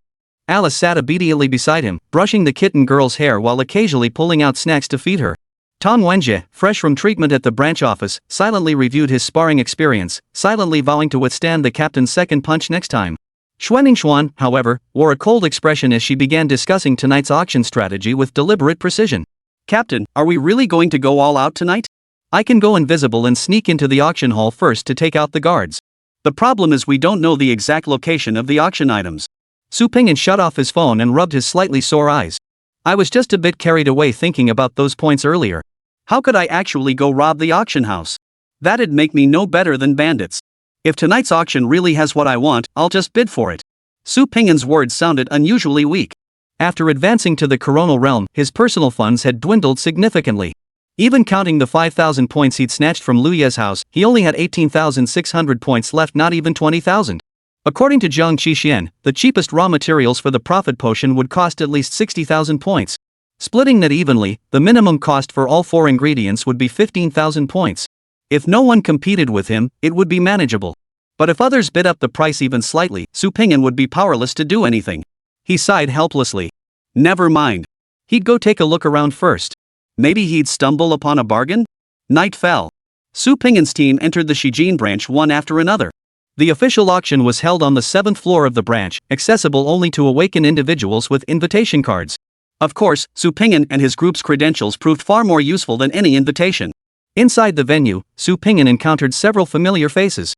Alice sat obediently beside him, brushing the kitten girl's hair while occasionally pulling out snacks to feed her. Tong Wenjie, fresh from treatment at the branch office, silently reviewed his sparring experience, silently vowing to withstand the captain's second punch next time. Xuan, however, wore a cold expression as she began discussing tonight's auction strategy with deliberate precision.
Captain, are we really going to go all out tonight?
I can go invisible and sneak into the auction hall first to take out the guards.
The problem is we don't know the exact location of the auction items.
Su Ping'an shut off his phone and rubbed his slightly sore eyes. I was just a bit carried away thinking about those points earlier.
How could I actually go rob the auction house? That'd make me no better than bandits. If tonight's auction really has what I want, I'll just bid for it. Su Ping'an's words sounded unusually weak.
After advancing to the coronal realm, his personal funds had dwindled significantly. Even counting the 5,000 points he'd snatched from Lu Ye's house, he only had 18,600 points left, not even 20,000. According to Jiang Qixuan, the cheapest raw materials for the profit potion would cost at least 60,000 points. Splitting that evenly, the minimum cost for all 4 ingredients would be 15,000 points. If no one competed with him, it would be manageable. But if others bid up the price even slightly, Su Ping'an would be powerless to do anything. He sighed helplessly. Never mind. He'd go take a look around first. Maybe he'd stumble upon a bargain? Night fell. Su Ping'an's team entered the Shijin branch one after another. The official auction was held on the 7th floor of the branch, accessible only to awakened individuals with invitation cards. Of course, Su Ping'an and his group's credentials proved far more useful than any invitation. Inside the venue, Su Ping'an encountered several familiar faces.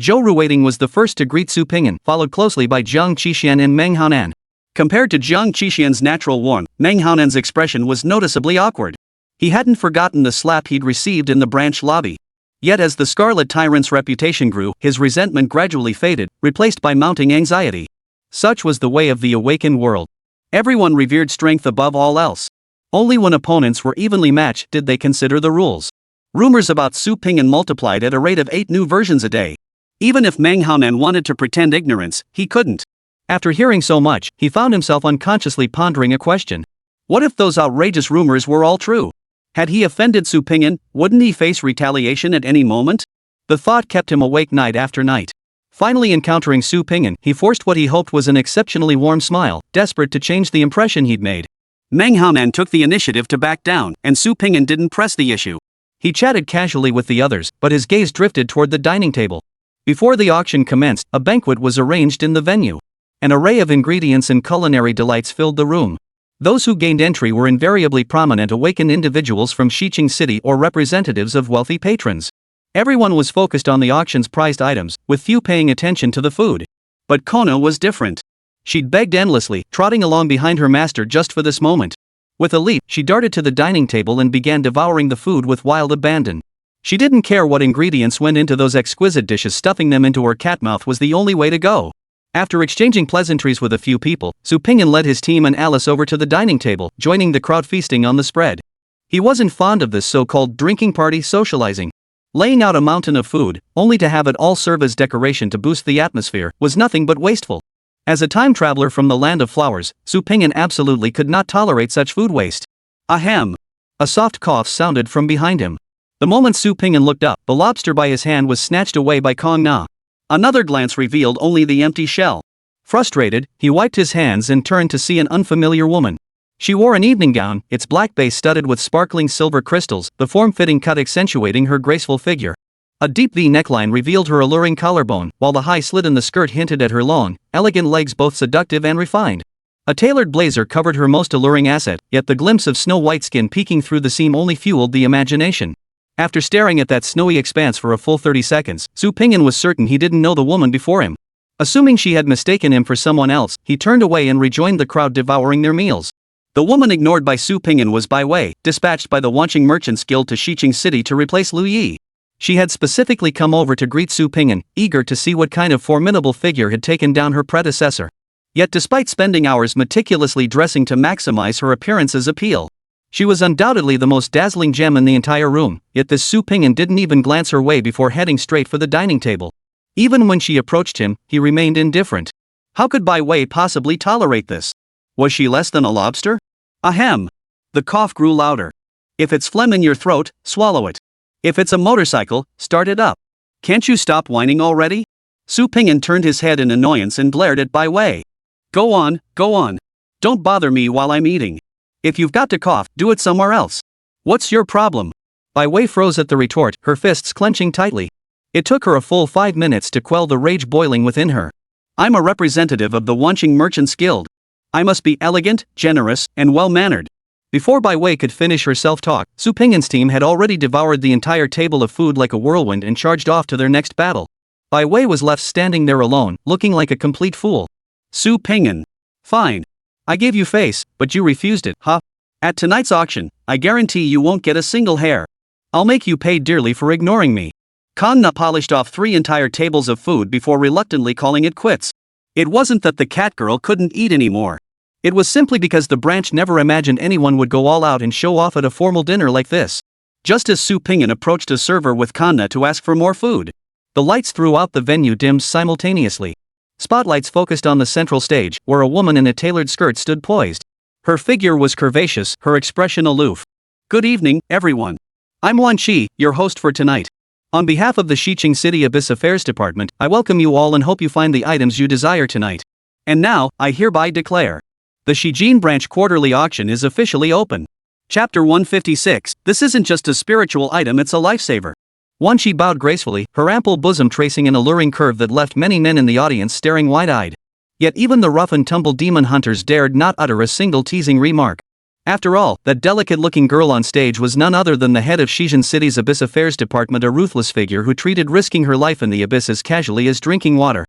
Zhou Ruiting was the first to greet Su Ping'an, followed closely by Jiang Qixuan and Meng Haonan. Compared to Jiang Qixuan's natural warmth, Meng Haonan's expression was noticeably awkward. He hadn't forgotten the slap he'd received in the branch lobby. Yet as the Scarlet Tyrant's reputation grew, his resentment gradually faded, replaced by mounting anxiety. Such was the way of the awakened world. Everyone revered strength above all else. Only when opponents were evenly matched did they consider the rules. Rumors about Su Ping'an multiplied at a rate of 8 new versions a day. Even if Meng Haonan wanted to pretend ignorance, he couldn't. After hearing so much, he found himself unconsciously pondering a question. What if those outrageous rumors were all true? Had he offended Su Ping'an, wouldn't he face retaliation at any moment? The thought kept him awake night after night. Finally encountering Su Ping'an, he forced what he hoped was an exceptionally warm smile, desperate to change the impression he'd made. Meng Haonan took the initiative to back down, and Su Ping'an didn't press the issue. He chatted casually with the others, but his gaze drifted toward the dining table. Before the auction commenced, a banquet was arranged in the venue. An array of ingredients and culinary delights filled the room. Those who gained entry were invariably prominent awakened individuals from Xiqing City or representatives of wealthy patrons. Everyone was focused on the auction's prized items, with few paying attention to the food. But Kono was different. She'd begged endlessly, trotting along behind her master just for this moment. With a leap, she darted to the dining table and began devouring the food with wild abandon.
She didn't care what ingredients went into those exquisite dishes, stuffing them into her cat mouth was the only way to go. After exchanging pleasantries with a few people, Su Pingyan led his team and Alice over to the dining table, joining the crowd feasting on the spread. He wasn't fond of this so-called drinking party socializing. Laying out a mountain of food, only to have it all serve as decoration to boost the atmosphere, was nothing but wasteful. As a time traveler from the land of flowers, Su Pingyan absolutely could not tolerate such food waste. Ahem! A soft cough sounded from behind him. The moment Su Pingyan looked up, the lobster by his hand was snatched away by Kong Na. Another glance revealed only the empty shell. Frustrated, he wiped his hands and turned to see an unfamiliar woman. She wore an evening gown, its black base studded with sparkling silver crystals, the form-fitting cut accentuating her graceful figure. A deep V neckline revealed her alluring collarbone, while the high slit in the skirt hinted at her long, elegant legs, both seductive and refined. A tailored blazer covered her most alluring asset, yet the glimpse of snow-white skin peeking through the seam only fueled the imagination. After staring at that snowy expanse for a full 30 seconds, Su Pingyan was certain he didn't know the woman before him. Assuming she had mistaken him for someone else, he turned away and rejoined the crowd devouring their meals. The woman ignored by Su Pingyan was Bai Wei, dispatched by the Wanqing Merchants Guild to Xiqing City to replace Lu Yi. She had specifically come over to greet Su Pingyan, eager to see what kind of formidable figure had taken down her predecessor. Yet despite spending hours meticulously dressing to maximize her appearance's appeal, she was undoubtedly the most dazzling gem in the entire room, yet this Su Pingyan didn't even glance her way before heading straight for the dining table. Even when she approached him, he remained indifferent. How could Bai Wei possibly tolerate this? Was she less than a lobster? Ahem! The cough grew louder. If it's phlegm in your throat, swallow it. If it's a motorcycle, start it up. Can't you stop whining already? Su Pingyan turned his head in annoyance and glared at Bai Wei. Go on, go on. Don't bother me while I'm eating. If you've got to cough, do it somewhere else. What's your problem? Bai Wei froze at the retort, her fists clenching tightly. It took her a full 5 minutes to quell the rage boiling within her. I'm a representative of the Wanqing Merchants Guild. I must be elegant, generous, and well-mannered. Before Bai Wei could finish her self-talk, Su Pingyan's team had already devoured the entire table of food like a whirlwind and charged off to their next battle. Bai Wei was left standing there alone, looking like a complete fool. Su Pingyan. Fine. I gave you face, but you refused it, huh? At tonight's auction, I guarantee you won't get a single hair. I'll make you pay dearly for ignoring me. Kong Na polished off 3 entire tables of food before reluctantly calling it quits. It wasn't that the cat girl couldn't eat anymore. It was simply because the branch never imagined anyone would go all out and show off at a formal dinner like this. Just as Su Pingyan approached a server with Kong Na to ask for more food, the lights throughout the venue dimmed simultaneously. Spotlights focused on the central stage, where a woman in a tailored skirt stood poised. Her figure was curvaceous, her expression aloof. Good evening, everyone. I'm Wan Qi, your host for tonight. On behalf of the Xiqing City Abyss Affairs Department, I welcome you all and hope you find the items you desire tonight. And now, I hereby declare, the Shijin Branch Quarterly Auction is officially open. Chapter 156, this isn't just a spiritual item, it's a lifesaver. Wan Qi bowed gracefully, her ample bosom tracing an alluring curve that left many men in the audience staring wide-eyed. Yet even the rough-and-tumble demon hunters dared not utter a single teasing remark. After all, that delicate-looking girl on stage was none other than the head of Xiqing City's Abyss Affairs Department, a ruthless figure who treated risking her life in the abyss as casually as drinking water.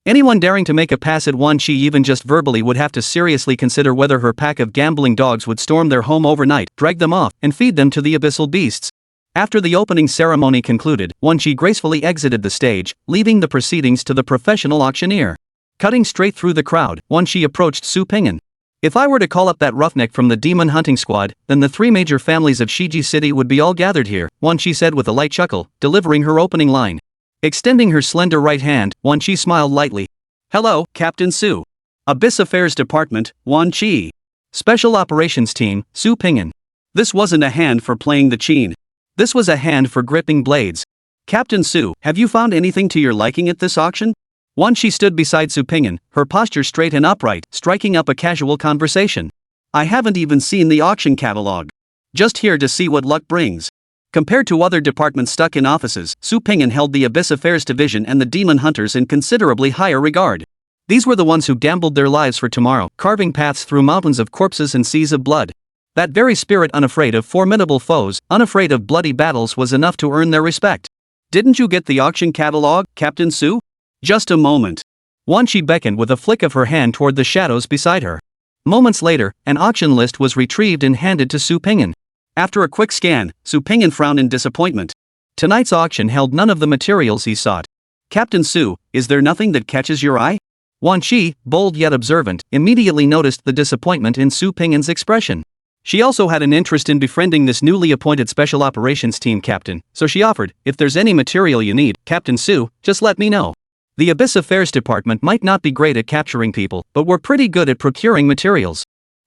Anyone daring to make a pass at Wan Qi even just verbally would have to seriously consider whether her pack of gambling dogs would storm their home overnight, drag them off, and feed them to the abyssal beasts. After the opening ceremony concluded, Wan Qi gracefully exited the stage, leaving the proceedings to the professional auctioneer. Cutting straight through the crowd, Wan Qi approached Su Pingyan. If I were to call up that roughneck from the demon hunting squad, then the 3 major families of Shiji City would be all gathered here, Wan Qi said with a light chuckle, delivering her opening line. Extending her slender right hand, Wan Qi smiled lightly. Hello, Captain Su. Abyss Affairs Department, Wan Qi. Special Operations Team, Su Pingyan. This wasn't a hand for playing the cheen. This was a hand for gripping blades. Captain Su, have you found anything to your liking at this auction? Wan Qi stood beside Su Pingyan, her posture straight and upright, striking up a casual conversation. I haven't even seen the auction catalog. Just here to see what luck brings. Compared to other departments stuck in offices, Su Pingyan held the Abyss Affairs Division and the Demon Hunters in considerably higher regard. These were the ones who gambled their lives for tomorrow, carving paths through mountains of corpses and seas of blood. That very spirit, unafraid of formidable foes, unafraid of bloody battles, was enough to earn their respect. Didn't you get the auction catalog, Captain Su? Just a moment. Wan Qi beckoned with a flick of her hand toward the shadows beside her. Moments later, an auction list was retrieved and handed to Su Pingyan. After a quick scan, Su Pingyan frowned in disappointment.
Tonight's auction held none of the materials he sought.
Captain Su, is there nothing that catches your eye?
Wan Qi, bold yet observant, immediately noticed the disappointment in Su Ping'an's expression. She also had an interest in befriending this newly appointed Special Operations Team captain, so she offered, if there's any material you need, Captain Su, just let me know. The Abyss Affairs Department might not be great at capturing people, but we're pretty good at procuring materials.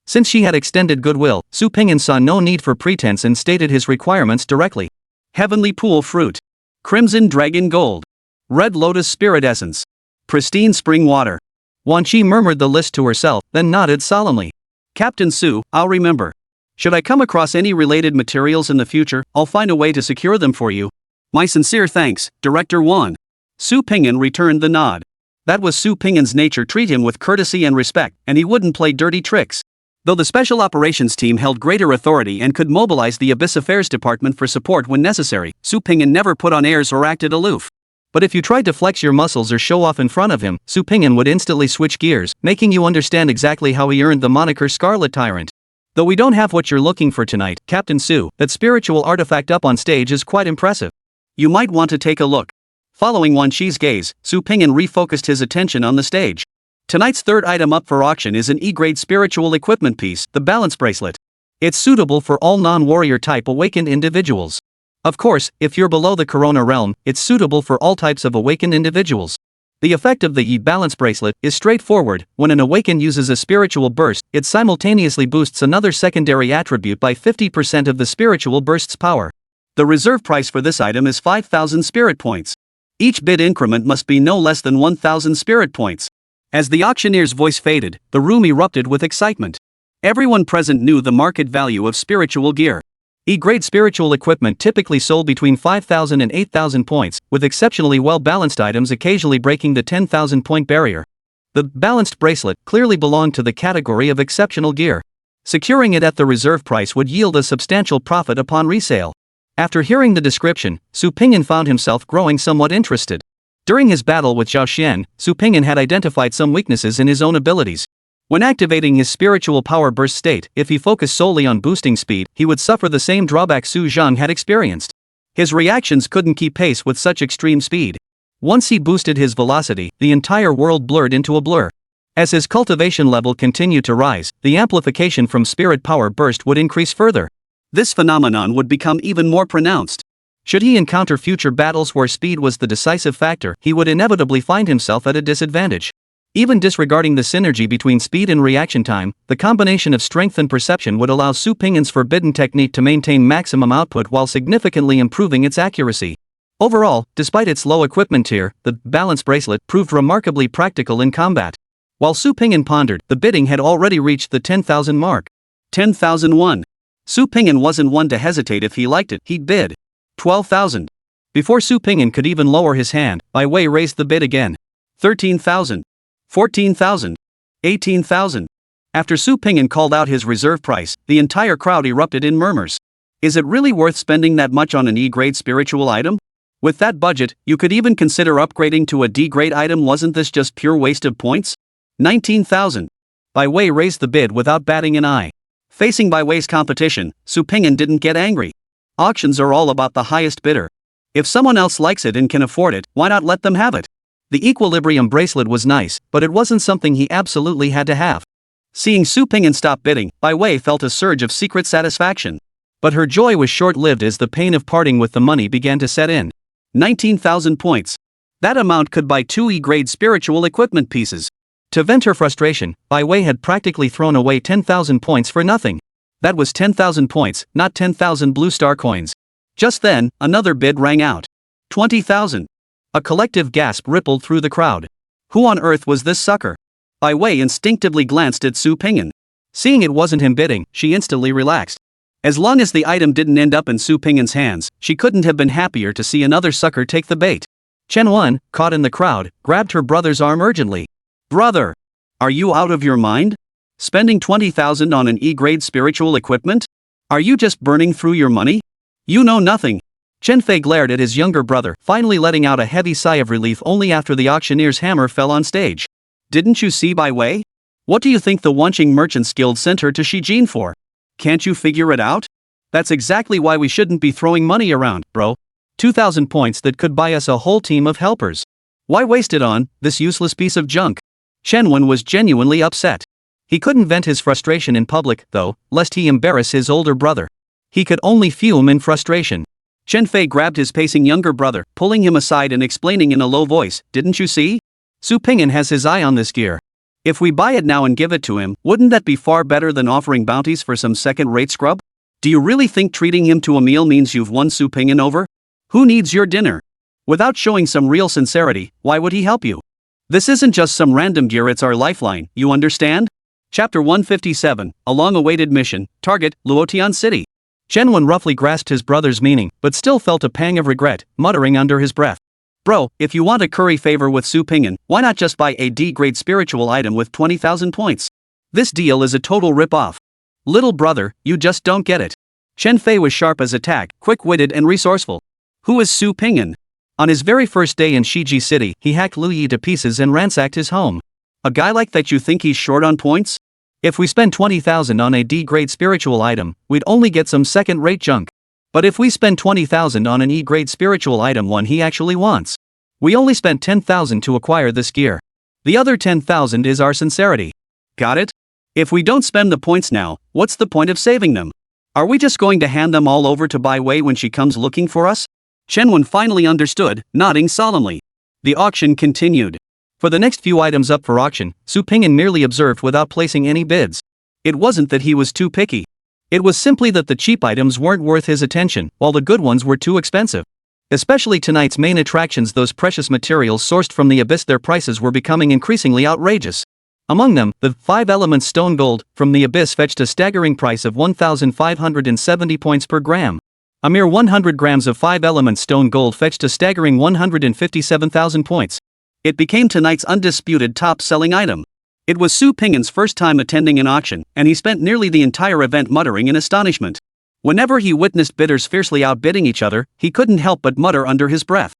Since she had extended goodwill, Su Ping'an saw no need for pretense and stated his requirements directly.
Heavenly Pool Fruit. Crimson Dragon Gold. Red Lotus Spirit Essence. Pristine Spring Water.
Wan Qi murmured the list to herself, then nodded solemnly.
Captain Su, I'll remember. Should I come across any related materials in the future, I'll find a way to secure them for you. My sincere thanks, Director Wan. Su Ping'an returned the nod. That was Su Ping'an's nature, treat him with courtesy and respect, and he wouldn't play dirty tricks. Though the Special Operations Team held greater authority and could mobilize the Abyss Affairs Department for support when necessary, Su Ping'an never put on airs or acted aloof.
But if you tried to flex your muscles or show off in front of him, Su Ping'an would instantly switch gears, making you understand exactly how he earned the moniker Scarlet Tyrant. Though we don't have what you're looking for tonight, Captain Su, that spiritual artifact up on stage is quite impressive.
You might want to take a look. Following Wan Qi's gaze, Su Ping'an refocused his attention on the stage. Tonight's third item up for auction is an E-grade spiritual equipment piece, the Balance Bracelet. It's suitable for all non-warrior type awakened individuals. Of course, if you're below the Corona realm, it's suitable for all types of awakened individuals. The effect of the E-Balance Bracelet is straightforward. When an awakened uses a spiritual burst, it simultaneously boosts another secondary attribute by 50% of the spiritual burst's power. The reserve price for this item is 5,000 spirit points. Each bid increment must be no less than 1,000 spirit points. As the auctioneer's voice faded, the room erupted with excitement. Everyone present knew the market value of spiritual gear. E-grade spiritual equipment typically sold between 5,000 and 8,000 points, with exceptionally well-balanced items occasionally breaking the 10,000 point barrier. The balanced bracelet clearly belonged to the category of exceptional gear. Securing it at the reserve price would yield a substantial profit upon resale. After hearing the description, Su Ping'an found himself growing somewhat interested. During his battle with Zhao Xian, Su Ping'an had identified some weaknesses in his own abilities. When activating his spiritual power burst state, if he focused solely on boosting speed, he would suffer the same drawback Su Zhang had experienced. His reactions couldn't keep pace with such extreme speed. Once he boosted his velocity, the entire world blurred into a blur. As his cultivation level continued to rise, the amplification from spirit power burst would increase further. This phenomenon would become even more pronounced. Should he encounter future battles where speed was the decisive factor, he would inevitably find himself at a disadvantage. Even disregarding the synergy between speed and reaction time, the combination of strength and perception would allow Su Ping'an's forbidden technique to maintain maximum output while significantly improving its accuracy. Overall, despite its low equipment tier, the Balance Bracelet proved remarkably practical in combat. While Su Ping'an pondered, the bidding had already reached the 10,000 mark. 10,001. Su Ping'an wasn't one to hesitate. If he liked it, he'd bid. 12,000.
Before Su Ping'an could even lower his hand, Bai Wei raised the bid again.
13,000. 14,000. 18,000. After Su Ping'an called out his reserve price, the entire crowd erupted in murmurs. Is it really worth spending that much on an E-grade spiritual item? With that budget, you could even consider upgrading to a D-grade item. Wasn't this just pure waste of points? 19,000.
Bai Wei raised the bid without batting an eye.
Facing Bai Wei's competition, Su Ping'an didn't get angry. Auctions are all about the highest bidder. If someone else likes it and can afford it, why not let them have it? The Equilibrium Bracelet was nice, but it wasn't something he absolutely had to have. Seeing Su Ping'an stop bidding, Bai Wei felt a surge of secret satisfaction. But her joy was short-lived as the pain of parting with the money began to set in. 19,000 points. That amount could buy 2 E-grade spiritual equipment pieces. To vent her frustration, Bai Wei had practically thrown away 10,000 points for nothing. That was 10,000 points, not 10,000 blue star coins. Just then, another bid rang out. 20,000. A collective gasp rippled through the crowd. Who on earth was this sucker? Bai Wei instinctively glanced at Su Ping'an. Seeing it wasn't him bidding, she instantly relaxed. As long as the item didn't end up in Su Ping'an's hands, she couldn't have been happier to see another sucker take the bait. Chen Wen, caught in the crowd, grabbed her brother's arm urgently. Brother! Are you out of your mind? Spending 20,000 on an E-grade spiritual equipment? Are you just burning through your money? You know nothing. Chen Fei glared at his younger brother, finally letting out a heavy sigh of relief only after the auctioneer's hammer fell on stage. Didn't you see Bai Wei? What do you think the Wanqing Merchants Guild sent her to Shijin for? Can't you figure it out? That's exactly why we shouldn't be throwing money around, bro.
2,000 points that could buy us a whole team of helpers. Why waste it on this useless piece of junk? Shenwen was genuinely upset. He couldn't vent his frustration in public, though, lest he embarrass his older brother. He could only fume in frustration. Chen Fei grabbed his pacing younger brother, pulling him aside and explaining in a low voice, "Didn't you see? Su Ping'an has his eye on this gear. If we buy it now and give it to him, wouldn't that be far better than offering bounties for some second-rate scrub? Do you really think treating him to a meal means you've won Su Ping'an over? Who needs your dinner?" Without showing some real sincerity, why would he help you? This isn't just some random gear, it's our lifeline, you understand? Chapter 157, a long-awaited mission, target, Luotian City. Shenwen roughly grasped his brother's meaning, but still felt a pang of regret, muttering under his breath. Bro, if you want to curry favor with Su Ping'an, why not just buy a D-grade spiritual item with 20,000 points? This deal is a total rip-off. Little brother, you just don't get it. Chen Fei was sharp as a tack, quick-witted and resourceful. Who is Su Ping'an? On his very first day in Shiji City, he hacked Lu Yi to pieces and ransacked his home. A guy like that, you think he's short on points? If we spend 20,000 on a D-grade spiritual item, we'd only get some second-rate junk. But if we spend 20,000 on an E-grade spiritual item, one he actually wants. We only spent 10,000 to acquire this gear. The other 10,000 is our sincerity. Got it? If we don't spend the points now, what's the point of saving them? Are we just going to hand them all over to Bai Wei when she comes looking for us? Shenwen finally understood, nodding solemnly. The auction continued. For the next few items up for auction, Su Ping'an merely observed without placing any bids. It wasn't that he was too picky. It was simply that the cheap items weren't worth his attention, while the good ones were too expensive. Especially tonight's main attractions, those precious materials sourced from the abyss, their prices were becoming increasingly outrageous. Among them, the 5-element stone gold from the abyss fetched a staggering price of 1,570 points per gram. A mere 100 grams of 5-element stone gold fetched a staggering 157,000 points. It became tonight's undisputed top-selling item. It was Su Ping'an's first time attending an auction, and he spent nearly the entire event muttering in astonishment. Whenever he witnessed bidders fiercely outbidding each other, he couldn't help but mutter under his breath.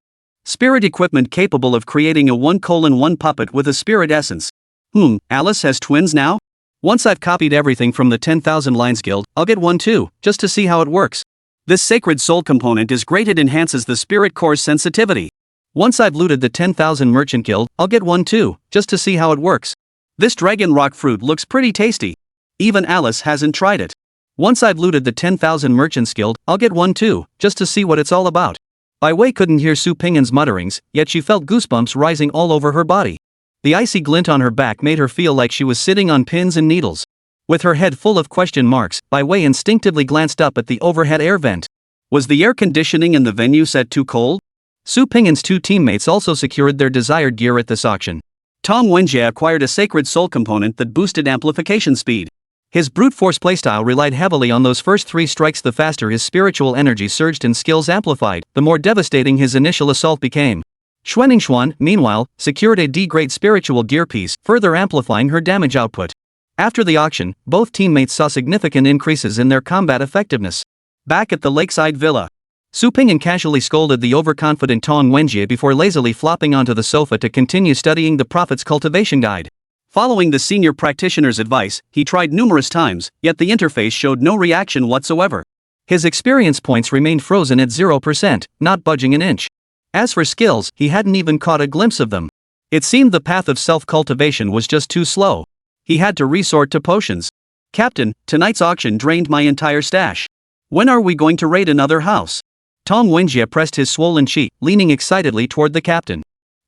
Spirit equipment capable of creating a 1:1 puppet with a spirit essence. Alice has twins now? Once I've copied everything from the 10,000 Lines Guild, I'll get one too, just to see how it works. This sacred soul component is great, it enhances the spirit core's sensitivity. Once I've looted the 10,000 Merchant Guild, I'll get one too, just to see how it works. This dragon rock fruit looks pretty tasty. Even Alice hasn't tried it. Once I've looted the 10,000 Merchants Guild, I'll get one too, just to see what it's all about. Bai Wei couldn't hear Su Ping'an's mutterings, yet she felt goosebumps rising all over her body. The icy glint on her back made her feel like she was sitting on pins and needles. With her head full of question marks, Bai Wei instinctively glanced up at the overhead air vent. Was the air conditioning in the venue set too cold? Su Ping'an's two teammates also secured their desired gear at this auction. Tong Wenjie acquired a sacred soul component that boosted amplification speed. His brute force playstyle relied heavily on those first 3 strikes. The faster his spiritual energy surged and skills amplified, the more devastating his initial assault became. Xuanningsuan, meanwhile, secured a D-grade spiritual gear piece, further amplifying her damage output. After the auction, both teammates saw significant increases in their combat effectiveness. Back at the lakeside villa, Su Ping'an casually scolded the overconfident Tong Wenjie before lazily flopping onto the sofa to continue studying the Prophet's cultivation guide. Following the senior practitioner's advice, he tried numerous times, yet the interface showed no reaction whatsoever. His experience points remained frozen at 0%, not budging an inch. As for skills, he hadn't even caught a glimpse of them. It seemed the path of self-cultivation was just too slow. He had to resort to potions. Captain, tonight's auction drained my entire stash. When are we going to raid another house? Tong Wenjie pressed his swollen cheek, leaning excitedly toward the captain.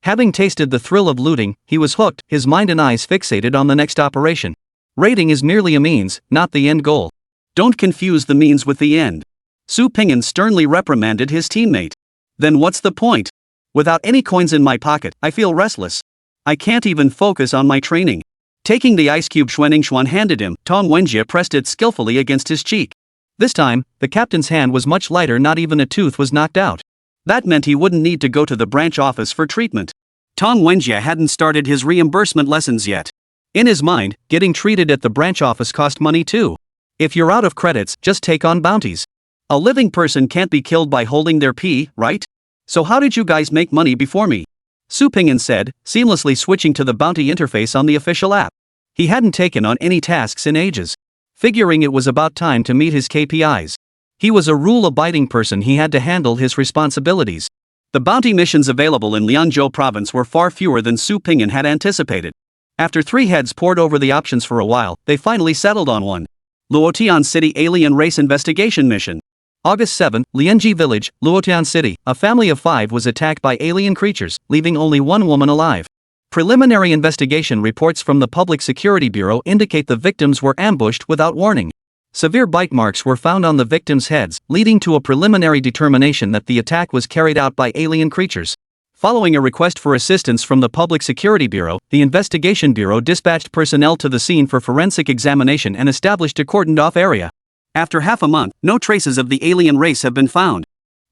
Having tasted the thrill of looting, he was hooked, his mind and eyes fixated on the next operation. Raiding is merely a means, not the end goal. Don't confuse the means with the end. Su Ping'an sternly reprimanded his teammate. Then what's the point? Without any coins in my pocket, I feel restless. I can't even focus on my training. Taking the ice cube Xuanningsuan handed him, Tong Wenjie pressed it skillfully against his cheek. This time, the captain's hand was much lighter, not even a tooth was knocked out. That meant he wouldn't need to go to the branch office for treatment. Tong Wenjie hadn't started his reimbursement lessons yet. In his mind, getting treated at the branch office cost money too. If you're out of credits, just take on bounties. A living person can't be killed by holding their pee, right? So how did you guys make money before me? Su Ping'an said, seamlessly switching to the bounty interface on the official app. He hadn't taken on any tasks in ages. Figuring it was about time to meet his KPIs. He was a rule-abiding person. He had to handle his responsibilities.
The bounty missions available in Liangzhou province were far fewer than Su Pingyan had anticipated. After 3 heads pored over the options for a while, they finally settled on one. Luotian City Alien Race Investigation Mission.
August 7, Lianji Village, Luotian City, a family of 5 was attacked by alien creatures, leaving only 1 woman alive. Preliminary investigation reports from the Public Security Bureau indicate the victims were ambushed without warning. Severe bite marks were found on the victims' heads, leading to a preliminary determination that the attack was carried out by alien creatures. Following a request for assistance from the Public Security Bureau, the Investigation Bureau dispatched personnel to the scene for forensic examination and established a cordoned-off area.
After half a month, no traces of the alien race have been found.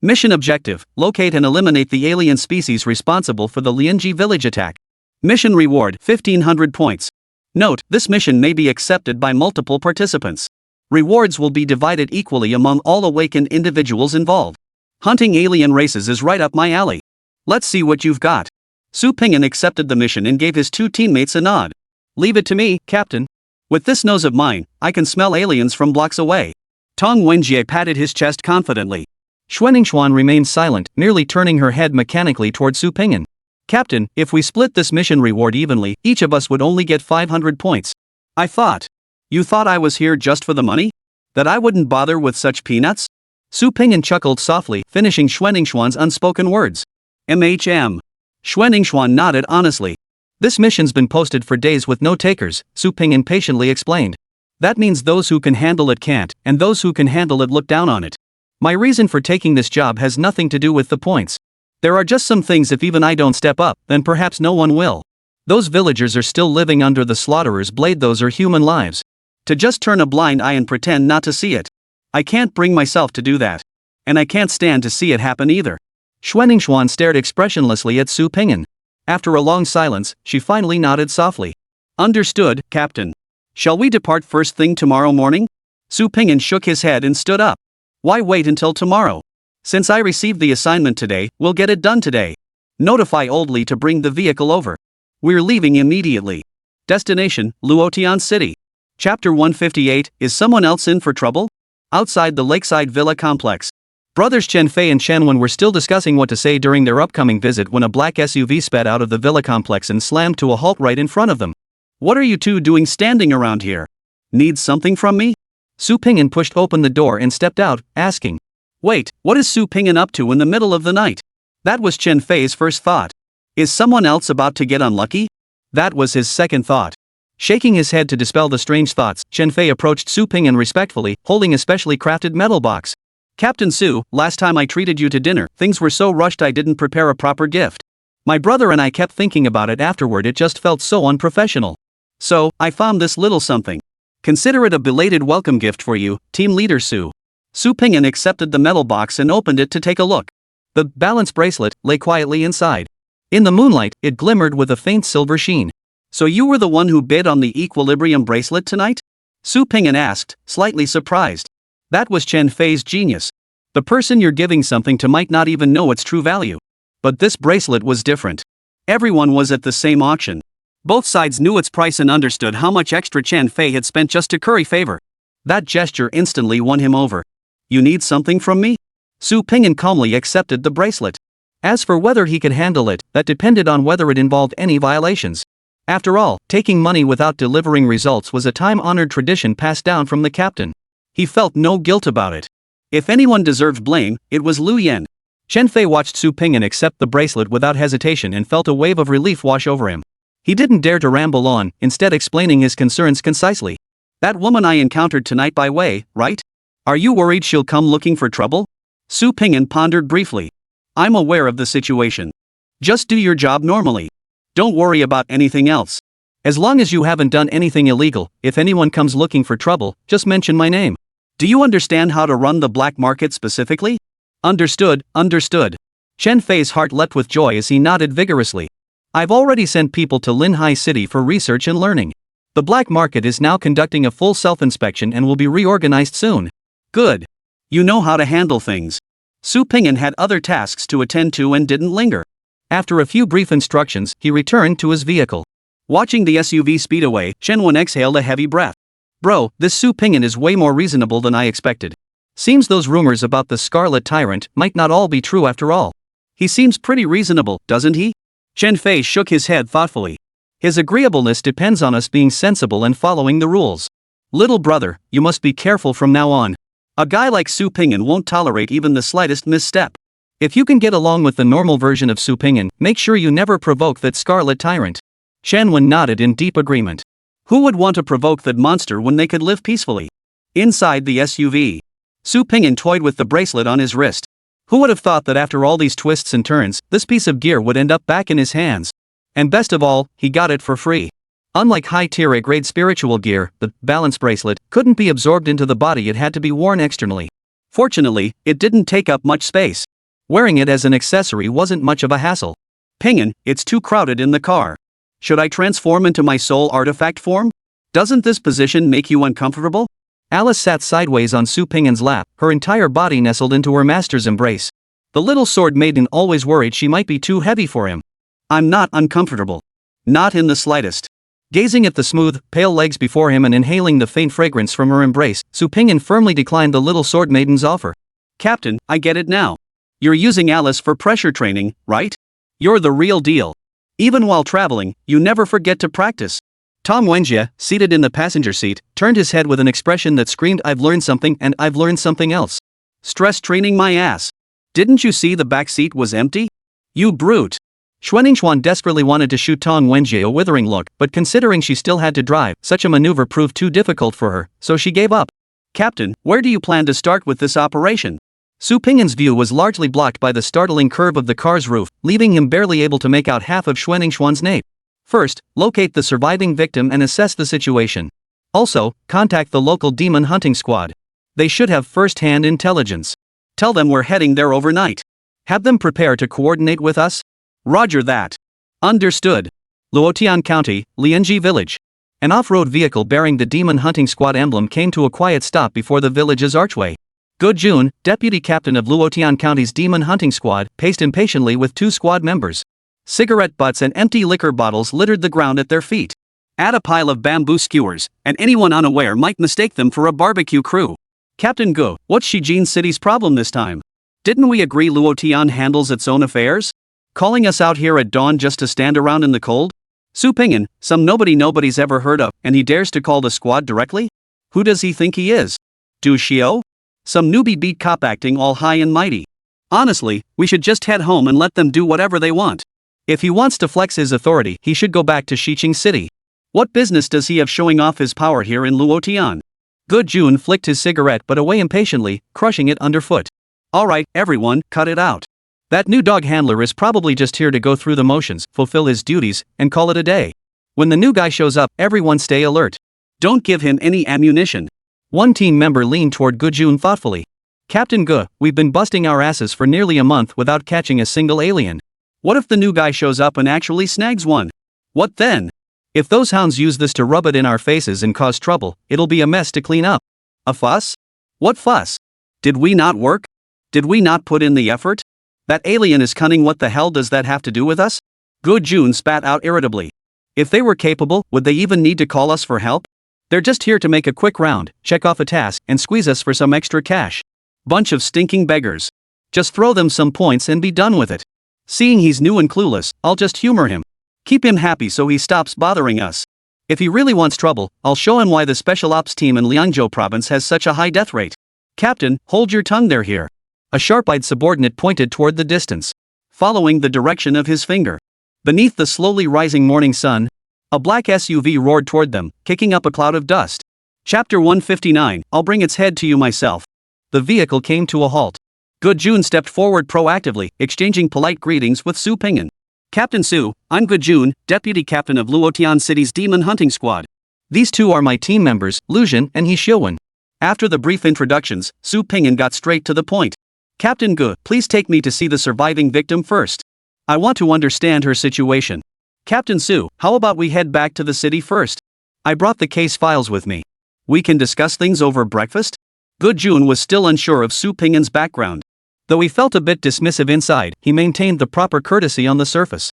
Mission objective: locate and eliminate the alien species responsible for the Lianji village attack. Mission reward: 1500 points. Note, this mission may be accepted by multiple participants. Rewards will be divided equally among all awakened individuals involved. Hunting alien races is right up my alley. Let's see what you've got. Su Pingyan accepted the mission and gave his 2 teammates a nod. Leave it to me, Captain. With this nose of mine, I can smell aliens from blocks away. Tong Wenjie patted his chest confidently.
Xuanningshuan remained silent, merely turning her head mechanically toward Su Pingyan. Captain, if we split this mission reward evenly, each of us would only get 500 points.
I thought. You thought I was here just for the money? That I wouldn't bother with such peanuts?
Su Pingyan chuckled softly, finishing Xuanningshuan's unspoken words.
MHM. Xuanningshuan nodded honestly.
This mission's been posted for days with no takers, Su Pingyan patiently explained. That means those who can handle it can't, and those who can handle it look down on it. My reason for taking this job has nothing to do with the points. There are just some things if even I don't step up, then perhaps no one will. Those villagers are still living under the slaughterer's blade. Those are human lives.
To just turn a blind eye and pretend not to see it. I can't bring myself to do that. And I can't stand to see it happen either.
Xuanningshuan stared expressionlessly at Su Pingyan. After a long silence, she finally nodded softly.
Understood, Captain. Shall we depart first thing tomorrow morning? Su Pingyan shook his head and stood up. Why wait until tomorrow? Since I received the assignment today, we'll get it done today. Notify Old Li to bring the vehicle over. We're leaving immediately. Destination, Luotian City. Chapter 158, Is Someone Else in for Trouble? Outside the lakeside villa complex.
Brothers Chen Fei and Chen Wen were still discussing what to say during their upcoming visit when a black SUV sped out of the villa complex and slammed to a halt right in front of them.
What are you 2 doing standing around here? Need something from me?
Su Pingyan pushed open the door and stepped out, asking.
Wait, what is Su Pingyan up to in the middle of the night? That was Chen Fei's first thought. Is someone else about to get unlucky?
That was his second thought. Shaking his head to dispel the strange thoughts, Chen Fei approached Su Pingyan respectfully, holding a specially crafted metal box.
Captain Su, last time I treated you to dinner, things were so rushed I didn't prepare a proper gift. My brother and I kept thinking about it afterward. It just felt so unprofessional. So, I found this little something. Consider it a belated welcome gift for you, Team Leader Su. Su Pingyan accepted the metal box and opened it to take a look.
The balance bracelet lay quietly inside. In the moonlight, it glimmered with a faint silver sheen.
So you were the one who bid on the equilibrium bracelet tonight? Su Pingyan asked, slightly surprised. That was Chen Fei's genius. The person you're giving something to might not even know its true value. But this bracelet was different. Everyone was at the same auction. Both sides knew its price and understood how much extra Chen Fei had spent just to curry favor. That gesture instantly won him over. You need something from me? Su Pingyan calmly accepted the bracelet.
As for whether he could handle it, that depended on whether it involved any violations. After all, taking money without delivering results was a time-honored tradition passed down from the captain.
He felt no guilt about it. If anyone deserved blame, it was Lu Yan.
Chen Fei watched Su Pingyan accept the bracelet without hesitation and felt a wave of relief wash over him. He didn't dare to ramble on, instead explaining his concerns concisely.
That woman I encountered tonight by way, right? Are you worried she'll come looking for trouble? Su Pingyan pondered briefly. I'm aware of the situation. Just do your job normally. Don't worry about anything else.
As long as you haven't done anything illegal, if anyone comes looking for trouble, just mention my name.
Do you understand how to run the black market specifically?
Understood. Chen Fei's heart leapt with joy as he nodded vigorously. I've already sent people to Linhai City for research and learning. The black market is now conducting a full self-inspection and will be reorganized soon.
Good. You know how to handle things. Su Pingyan had other tasks to attend to and didn't linger.
After a few brief instructions, he returned to his vehicle.
Watching the SUV speed away, Chen Wen exhaled a heavy breath. Bro, this Su Pingyan is way more reasonable than I expected.
Seems those rumors about the Scarlet Tyrant might not all be true after all.
He seems pretty reasonable, doesn't he? Chen Fei shook his head thoughtfully.
His agreeableness depends on us being sensible and following the rules.
Little brother, you must be careful from now on. A guy like Su Ping'an won't tolerate even the slightest misstep.
If you can get along with the normal version of Su Ping'an, make sure you never provoke that Scarlet Tyrant. Shan Wen nodded in deep agreement.
Who would want to provoke that monster when they could live peacefully? Inside the SUV, Su Ping'an toyed with the bracelet on his wrist.
Who would have thought that after all these twists and turns, this piece of gear would end up back in his hands? And best of all, he got it for free. Unlike high-tier A-grade spiritual gear, the balance bracelet couldn't be absorbed into the body, it had to be worn externally.
Fortunately, it didn't take up much space.
Wearing it as an accessory wasn't much of a hassle.
Ping'an, it's too crowded in the car. Should I transform into my soul artifact form? Doesn't this position make you uncomfortable?
Alice sat sideways on Su Ping'an's lap, her entire body nestled into her master's embrace. The little sword maiden always worried she might be too heavy for him.
I'm not uncomfortable. Not in the slightest.
Gazing at the smooth, pale legs before him and inhaling the faint fragrance from her embrace, Su Ping'an firmly declined the little sword maiden's offer.
Captain, I get it now. You're using Alice for pressure training, right? You're the real deal. Even while traveling, you never forget to practice.
Tong Wenjie, seated in the passenger seat, turned his head with an expression that screamed, I've learned something and I've learned something else.
Stress training my ass. Didn't you see the back seat was empty? You brute.
Xuanningshuan desperately wanted to shoot Tong Wenjie a withering look, but considering she still had to drive, such a maneuver proved too difficult for her, so she gave up.
Captain, where do you plan to start with this operation?
Su Ping'an's view was largely blocked by the startling curve of the car's roof, leaving him barely able to make out half of Xuanningshuan's nape. First, locate the surviving victim and assess the situation. Also, contact the local demon hunting squad. They should have first-hand intelligence.
Tell them we're heading there overnight.
Have them prepare to coordinate with us?
Roger that. Understood.
Luotian County, Lianji Village. An off-road vehicle bearing the demon hunting squad emblem came to a quiet stop before the village's archway. Go Jun, deputy captain of Luotian County's demon hunting squad, paced impatiently with two squad members. Cigarette butts and empty liquor bottles littered the ground at their feet.
Add a pile of bamboo skewers, and anyone unaware might mistake them for a barbecue crew. Captain Gu, what's Shijin City's problem this time? Didn't we agree Luotian handles its own affairs? Calling us out here at dawn just to stand around in the cold? Su Ping'an, some nobody's ever heard of, and he dares to call the squad directly? Who does he think he is? Du Xiao? Some newbie beat cop acting all high and mighty. Honestly, we should just head home and let them do whatever they want.
If he wants to flex his authority, he should go back to Xiqing City.
What business does he have showing off his power here in Luotian?
Gu Jun flicked his cigarette but away impatiently, crushing it underfoot.
Alright, everyone, cut it out.
That new dog handler is probably just here to go through the motions, fulfill his duties, and call it a day. When the new guy shows up, everyone stay alert.
Don't give him any ammunition.
One team member leaned toward Gu Jun thoughtfully. Captain Gu, we've been busting our asses for nearly a month without catching a single alien.
What if the new guy shows up and actually snags one? What then?
If those hounds use this to rub it in our faces and cause trouble, it'll be a mess to clean up.
A fuss? What fuss? Did we not work? Did we not put in the effort? That alien is cunning, what the hell does that have to do with us? Gu Jun spat out irritably. If they were capable, would they even need to call us for help?
They're just here to make a quick round, check off a task, and squeeze us for some extra cash.
Bunch of stinking beggars.
Just throw them some points and be done with it.
Seeing he's new and clueless, I'll just humor him. Keep him happy so he stops bothering us.
If he really wants trouble, I'll show him why the special ops team in Liangzhou province has such a high death rate.
Captain, hold your tongue there here.
A sharp-eyed subordinate pointed toward the distance,
following the direction of his finger. Beneath the slowly rising morning sun, a black SUV roared toward them, kicking up a cloud of dust. Chapter 159, I'll bring its head to you myself.
The vehicle came to a halt.
Gu Jun stepped forward proactively, exchanging polite greetings with Su Ping'an. Captain Su, I'm Gu Jun, deputy captain of Luotian City's demon hunting squad.
These two are my team members, Lu Jin and He Xiuwen.
After the brief introductions, Su Ping'an got straight to the point. Captain Gu, please take me to see the surviving victim first. I want to understand her situation. Captain Su, how about we head back to the city first?
I brought the case files with me.
We can discuss things over breakfast? Gu Jun was still unsure of Su Ping'an's background.
Though he felt a bit dismissive inside, he maintained the proper courtesy on the surface.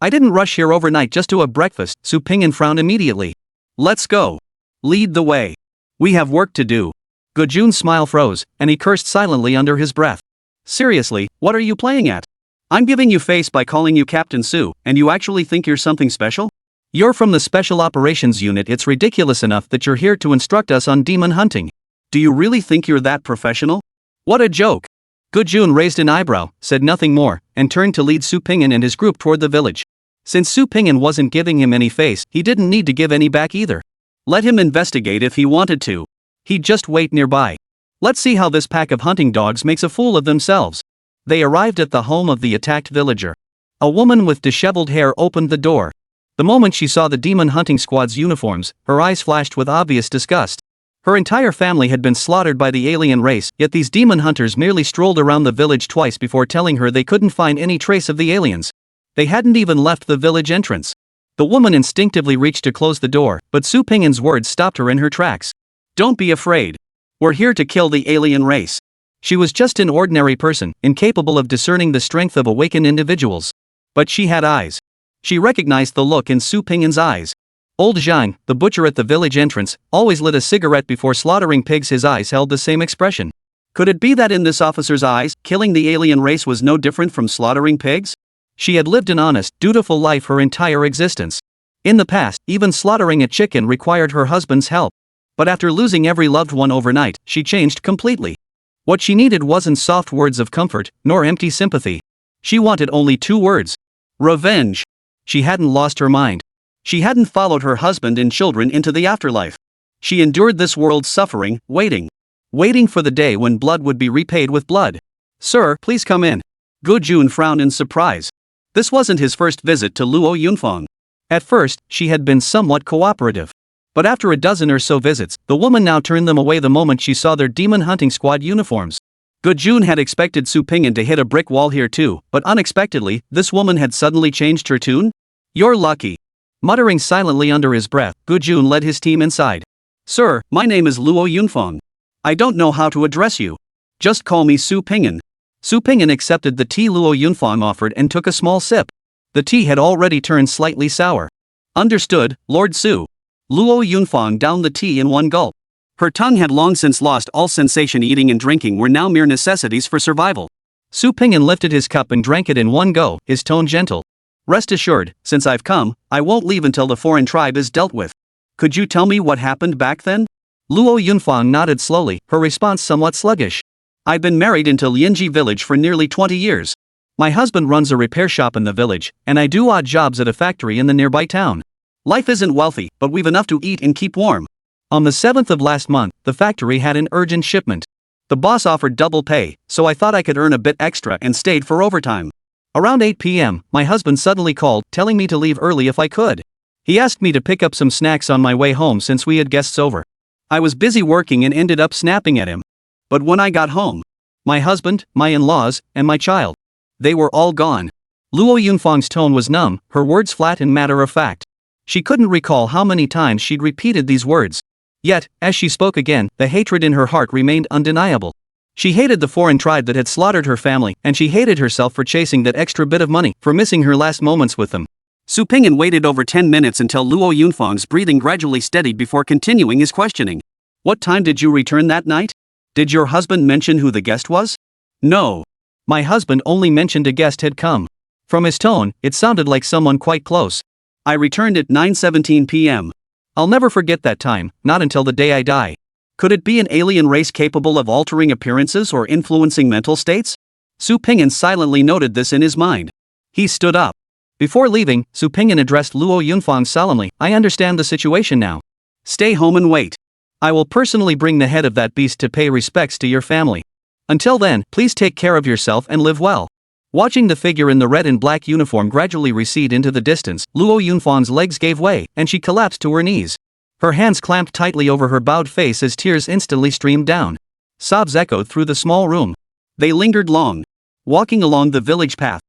I didn't rush here overnight just to have breakfast, Su Ping'an frowned immediately.
Let's go. Lead the way. We have work to do.
Gojun's smile froze, and he cursed silently under his breath. Seriously, what are you playing at? I'm giving you face by calling you Captain Sue, and you actually think you're something special? You're from the Special Operations Unit. It's ridiculous enough that you're here to instruct us on demon hunting. Do you really think you're that professional? What a joke. Gojun raised an eyebrow, said nothing more, and turned to lead Su Ping'an and his group toward the village. Since Su Ping'an wasn't giving him any face, he didn't need to give any back either. Let him investigate if he wanted to. He'd just wait nearby. Let's see how this pack of hunting dogs makes a fool of themselves. They arrived at the home of the attacked villager. A woman with disheveled hair opened the door. The moment she saw the demon hunting squad's uniforms, her eyes flashed with obvious disgust. Her entire family had been slaughtered by the alien race, yet these demon hunters merely strolled around the village twice before telling her they couldn't find any trace of the aliens. They hadn't even left the village entrance. The woman instinctively reached to close the door, but Su Ping'an's words stopped her in her tracks. Don't be afraid. We're here to kill the alien race. She was just an ordinary person, incapable of discerning the strength of awakened individuals. But she had eyes. She recognized the look in Su Ping'an's eyes. Old Zhang, the butcher at the village entrance, always lit a cigarette before slaughtering pigs. His eyes held the same expression. Could it be that in this officer's eyes, killing the alien race was no different from slaughtering pigs? She had lived an honest, dutiful life her entire existence. In the past, even slaughtering a chicken required her husband's help. But after losing every loved one overnight, she changed completely. What she needed wasn't soft words of comfort, nor empty sympathy. She wanted only 2 words. Revenge. She hadn't lost her mind. She hadn't followed her husband and children into the afterlife. She endured this world's suffering, waiting for the day when blood would be repaid with blood. Sir, please come in. Gojun frowned in surprise. This wasn't his first visit to Luo Yunfang. At first, she had been somewhat cooperative. But after a dozen or so visits, the woman now turned them away the moment she saw their demon hunting squad uniforms. Gojun had expected Su Ping'an to hit a brick wall here too, but unexpectedly, this woman had suddenly changed her tune. You're lucky. Muttering silently under his breath, Gojun led his team inside. Sir, my name is Luo Yunfang. I don't know how to address you. Just call me Su Ping'an. Su Ping'an accepted the tea Luo Yunfang offered and took a small sip. The tea had already turned slightly sour. Understood, Lord Su. Luo Yunfang downed the tea in one gulp. Her tongue had long since lost all sensation. Eating and drinking were now mere necessities for survival. Su Ping'an lifted his cup and drank it in one go, his tone gentle. Rest assured, since I've come, I won't leave until the foreign tribe is dealt with. Could you tell me what happened back then? Luo Yunfang nodded slowly, her response somewhat sluggish. I've been married into Lianji village for nearly 20 years. My husband runs a repair shop in the village, and I do odd jobs at a factory in the nearby town. Life isn't wealthy, but we've enough to eat and keep warm. On the 7th of last month, the factory had an urgent shipment. The boss offered double pay, so I thought I could earn a bit extra and stayed for overtime. Around 8 p.m., my husband suddenly called, telling me to leave early if I could. He asked me to pick up some snacks on my way home since we had guests over. I was busy working and ended up snapping at him. But when I got home, my husband, my in-laws, and my child, they were all gone. Luo Yunfang's tone was numb, her words flat and matter-of-fact. She couldn't recall how many times she'd repeated these words. Yet, as she spoke again, the hatred in her heart remained undeniable. She hated the foreign tribe that had slaughtered her family, and she hated herself for chasing that extra bit of money, for missing her last moments with them. Su Ping'an waited over 10 minutes until Luo Yunfang's breathing gradually steadied before continuing his questioning. What time did you return that night? Did your husband mention who the guest was? No. My husband only mentioned a guest had come. From his tone, it sounded like someone quite close. I returned at 9:17 p.m. I'll never forget that time, not until the day I die. Could it be an alien race capable of altering appearances or influencing mental states? Su Ping'an silently noted this in his mind. He stood up. Before leaving, Su Ping'an addressed Luo Yunfang solemnly. I understand the situation now. Stay home and wait. I will personally bring the head of that beast to pay respects to your family. Until then, please take care of yourself and live well. Watching the figure in the red and black uniform gradually recede into the distance, Luo Yunfang's legs gave way, and she collapsed to her knees. Her hands clamped tightly over her bowed face as tears instantly streamed down. Sobs echoed through the small room. They lingered long, walking along the village path.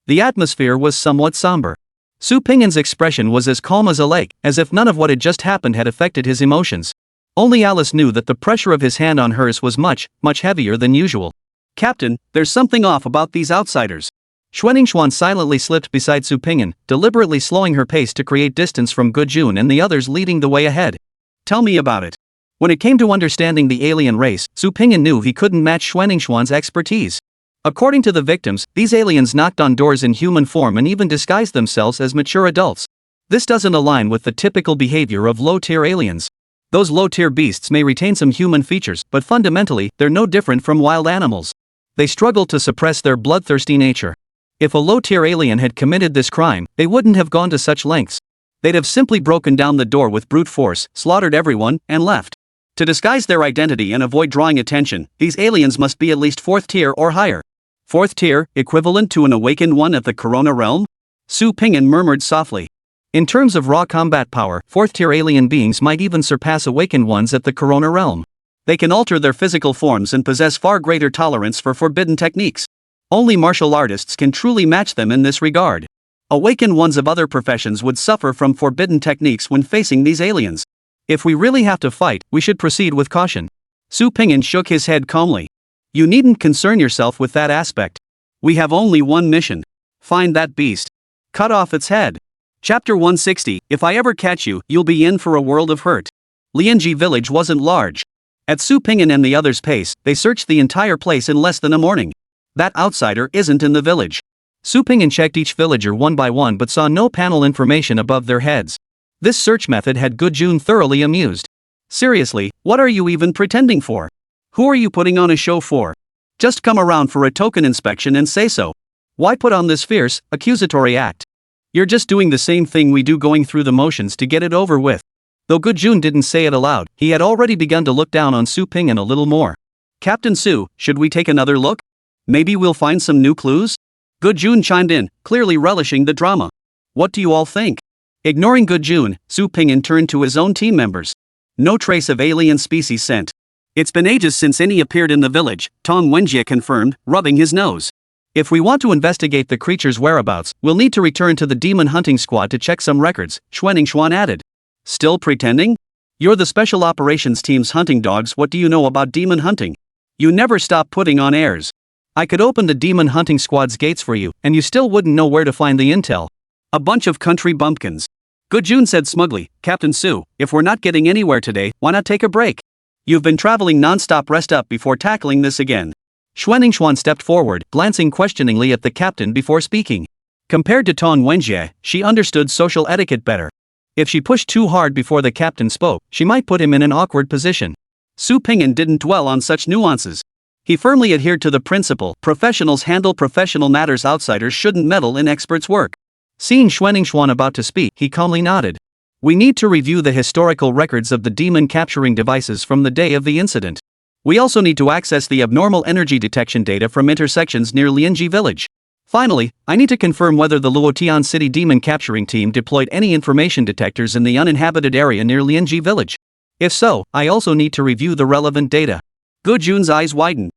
The atmosphere was somewhat somber. Su Ping'an's expression was as calm as a lake, as if none of what had just happened had affected his emotions. Only Alice knew that the pressure of his hand on hers was much, much heavier than usual. Captain, there's something off about these outsiders. Xuanningshuan silently slipped beside Su Ping'an, deliberately slowing her pace to create distance from Gojun and the others leading the way ahead. Tell me about it. When it came to understanding the alien race, Su Pingyan knew he couldn't match Xuanixuan's expertise. According to the victims, these aliens knocked on doors in human form and even disguised themselves as mature adults. This doesn't align with the typical behavior of low-tier aliens. Those low-tier beasts may retain some human features, but fundamentally, they're no different from wild animals. They struggle to suppress their bloodthirsty nature. If a low-tier alien had committed this crime, they wouldn't have gone to such lengths. They'd have simply broken down the door with brute force, slaughtered everyone, and left. To disguise their identity and avoid drawing attention, these aliens must be at least 4th tier or higher. 4th tier, equivalent to an awakened one at the Corona realm? Su Pingyan murmured softly. In terms of raw combat power, 4th tier alien beings might even surpass awakened ones at the Corona realm. They can alter their physical forms and possess far greater tolerance for forbidden techniques. Only martial artists can truly match them in this regard. Awakened ones of other professions would suffer from forbidden techniques when facing these aliens. If we really have to fight, we should proceed with caution. Su Pingyan shook his head calmly. You needn't concern yourself with that aspect. We have only one mission. Find that beast. Cut off its head. Chapter 160, If I ever catch you, you'll be in for a world of hurt. Lianji village wasn't large. At Su Pingyan and the others' pace, they searched the entire place in less than a morning. That outsider isn't in the village. Su Pingyan checked each villager one by one but saw no panel information above their heads. This search method had Gujun thoroughly amused. Seriously, what are you even pretending for? Who are you putting on a show for? Just come around for a token inspection and say so. Why put on this fierce, accusatory act? You're just doing the same thing we do, going through the motions to get it over with. Though Gujun didn't say it aloud, he had already begun to look down on Su Pingyan a little more. Captain Su, should we take another look? Maybe we'll find some new clues? Gujun chimed in, clearly relishing the drama. What do you all think? Ignoring Gujun, Su Pingyan turned to his own team members. No trace of alien species scent. It's been ages since any appeared in the village, Tong Wenjie confirmed, rubbing his nose. If we want to investigate the creature's whereabouts, we'll need to return to the demon hunting squad to check some records, Xuanixuan added. Still pretending? You're the special operations team's hunting dogs, what do you know about demon hunting? You never stop putting on airs. I could open the demon hunting squad's gates for you, and you still wouldn't know where to find the intel. A bunch of country bumpkins. Gujun said smugly, Captain Su, if we're not getting anywhere today, why not take a break? You've been traveling non-stop, rest up before tackling this again. Xuanixuan stepped forward, glancing questioningly at the captain before speaking. Compared to Tong Wenjie, she understood social etiquette better. If she pushed too hard before the captain spoke, she might put him in an awkward position. Su Pingyan didn't dwell on such nuances. He firmly adhered to the principle, professionals handle professional matters, outsiders shouldn't meddle in experts' work. Seeing Xuanixuan about to speak, he calmly nodded. We need to review the historical records of the demon capturing devices from the day of the incident. We also need to access the abnormal energy detection data from intersections near Lianji village. Finally, I need to confirm whether the Luotian City demon capturing team deployed any information detectors in the uninhabited area near Lianji village. If so, I also need to review the relevant data. Gujun's eyes widened.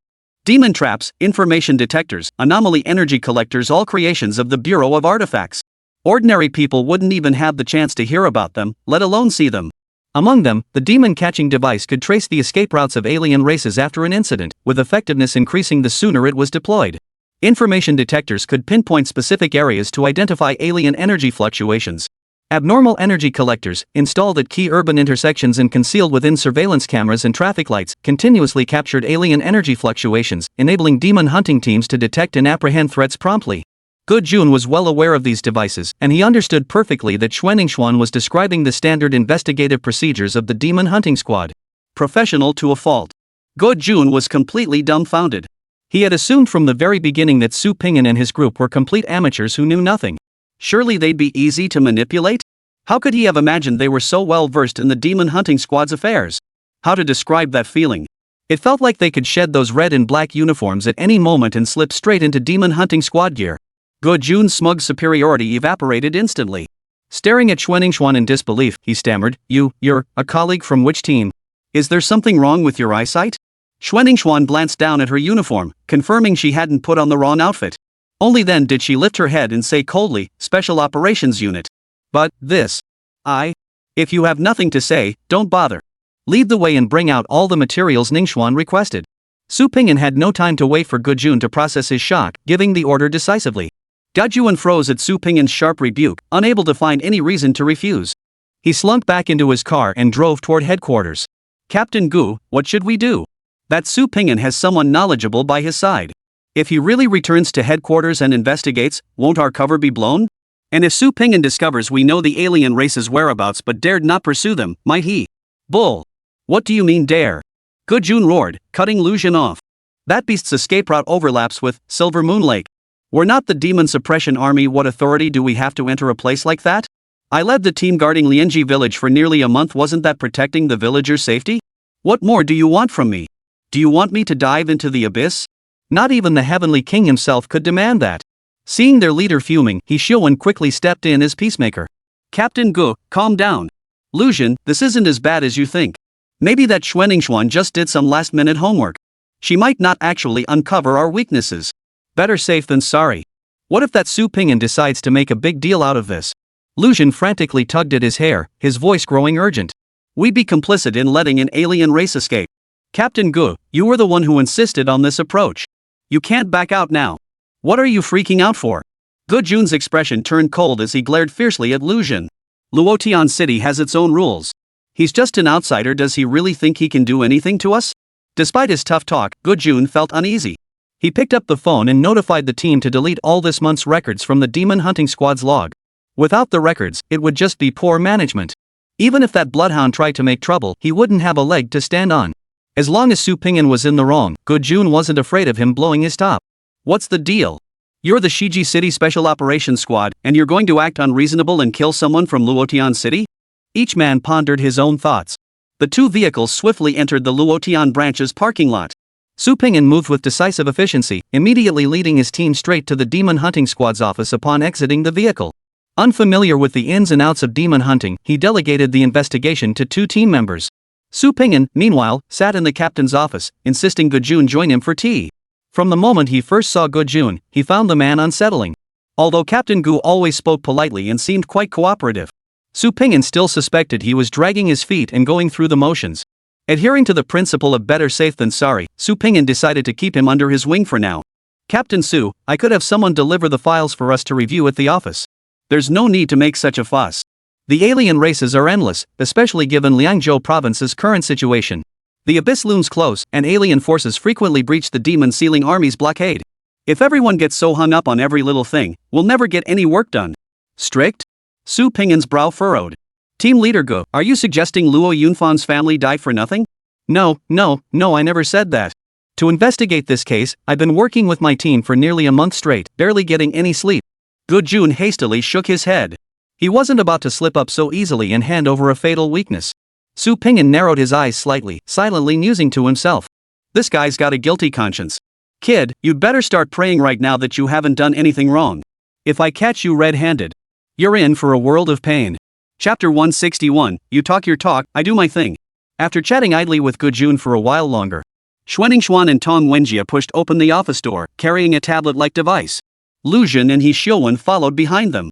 Demon traps, information detectors, anomaly energy collectors, all creations of the Bureau of Artifacts. Ordinary people wouldn't even have the chance to hear about them, let alone see them. Among them, the demon-catching device could trace the escape routes of alien races after an incident, with effectiveness increasing the sooner it was deployed. Information detectors could pinpoint specific areas to identify alien energy fluctuations. Abnormal energy collectors, installed at key urban intersections and concealed within surveillance cameras and traffic lights, continuously captured alien energy fluctuations, enabling demon hunting teams to detect and apprehend threats promptly. Gujun was well aware of these devices, and he understood perfectly that Xuanixuan was describing the standard investigative procedures of the demon hunting squad. Professional to a fault. Gujun was completely dumbfounded. He had assumed from the very beginning that Su Pingyan and his group were complete amateurs who knew nothing. Surely they'd be easy to manipulate? How could he have imagined they were so well versed in the demon hunting squad's affairs? How to describe that feeling? It felt like they could shed those red and black uniforms at any moment and slip straight into demon hunting squad gear. Gujun's smug superiority evaporated instantly. Staring at Xuanixuan in disbelief, he stammered, You're a colleague from which team? Is there something wrong with your eyesight? Xuanixuan glanced down at her uniform, confirming she hadn't put on the wrong outfit. Only then did she lift her head and say coldly, Special Operations Unit. But, if you have nothing to say, don't bother. Lead the way and bring out all the materials Ningxuan requested. Su Pingyan had no time to wait for Gujun to process his shock, giving the order decisively. Gujun froze at Su Pingyan's sharp rebuke, unable to find any reason to refuse. He slunk back into his car and drove toward headquarters.
Captain Gu, what should we do? That Su Ping'an has someone knowledgeable by his side. If he really returns to headquarters and investigates, won't our cover be blown? And if Su Ping'an discovers we know the alien race's whereabouts but dared not pursue them, might he? Bull. What do you mean dare? Gu Jun roared, cutting Lu Jin off. That beast's escape route overlaps with Silver Moon Lake. We're not the demon suppression army. What authority do we have to enter a place like that? I led the team guarding Lianji village for nearly a month. Wasn't that protecting the villagers' safety? What more do you want from me? Do you want me to dive into the abyss? Not even the Heavenly King himself could demand that. Seeing their leader fuming, He Xiuwen quickly stepped in as peacemaker. Captain Gu, calm down. Lu Jin, this isn't as bad as you think. Maybe that Xuan just did some last-minute homework. She might not actually uncover our weaknesses. Better safe than sorry. What if that Su Ping'an decides to make a big deal out of this? Lu Jin frantically tugged at his hair, his voice growing urgent. We'd be complicit in letting an alien race escape. Captain Gu, you were the one who insisted on this approach. You can't back out now. What are you freaking out for? Gu Jun's expression turned cold as he glared fiercely at Lu Jin. Luotian City has its own rules. He's just an outsider. Does he really think he can do anything to us? Despite his tough talk, Gu Jun felt uneasy. He picked up the phone and notified the team to delete all this month's records from the demon hunting squad's log. Without the records, it would just be poor management. Even if that bloodhound tried to make trouble, he wouldn't have a leg to stand on. As long as Su Ping'an was in the wrong, Gu Jun wasn't afraid of him blowing his top. What's the deal? You're the Shiji City Special Operations Squad, and you're going to act unreasonable and kill someone from Luotian City? Each man pondered his own thoughts. The two vehicles swiftly entered the Luotian branch's parking lot. Su Ping'an moved with decisive efficiency, immediately leading his team straight to the demon hunting squad's office upon exiting the vehicle. Unfamiliar with the ins and outs of demon hunting, he delegated the investigation to two team members. Su Ping'an, meanwhile, sat in the captain's office, insisting Gu Jun join him for tea. From the moment he first saw Gu Jun, he found the man unsettling. Although Captain Gu always spoke politely and seemed quite cooperative, Su Ping'an still suspected he was dragging his feet and going through the motions. Adhering to the principle of better safe than sorry, Su Ping'an decided to keep him under his wing for now. Captain Su, I could have someone deliver the files for us to review at the office. There's no need to make such a fuss. The alien races are endless, especially given Liangzhou province's current situation. The abyss looms close, and alien forces frequently breach the demon-sealing army's blockade. If everyone gets so hung up on every little thing, we'll never get any work done. Strict? Su Ping'an's brow furrowed. Team leader Gu, are you suggesting Luo Yunfan's family died for nothing? No, I never said that. To investigate this case, I've been working with my team for nearly a month straight, barely getting any sleep. Gu Jun hastily shook his head. He wasn't about to slip up so easily and hand over a fatal weakness. Su Ping'an narrowed his eyes slightly, silently musing to himself. This guy's got a guilty conscience. Kid, you'd better start praying right now that you haven't done anything wrong. If I catch you red-handed, you're in for a world of pain. Chapter 161, You talk your talk, I do my thing. After chatting idly with Gu Jun for a while longer, Xuan and Tong Wenjie pushed open the office door, carrying a tablet-like device. Lu Jin and He Xiuwen followed behind them.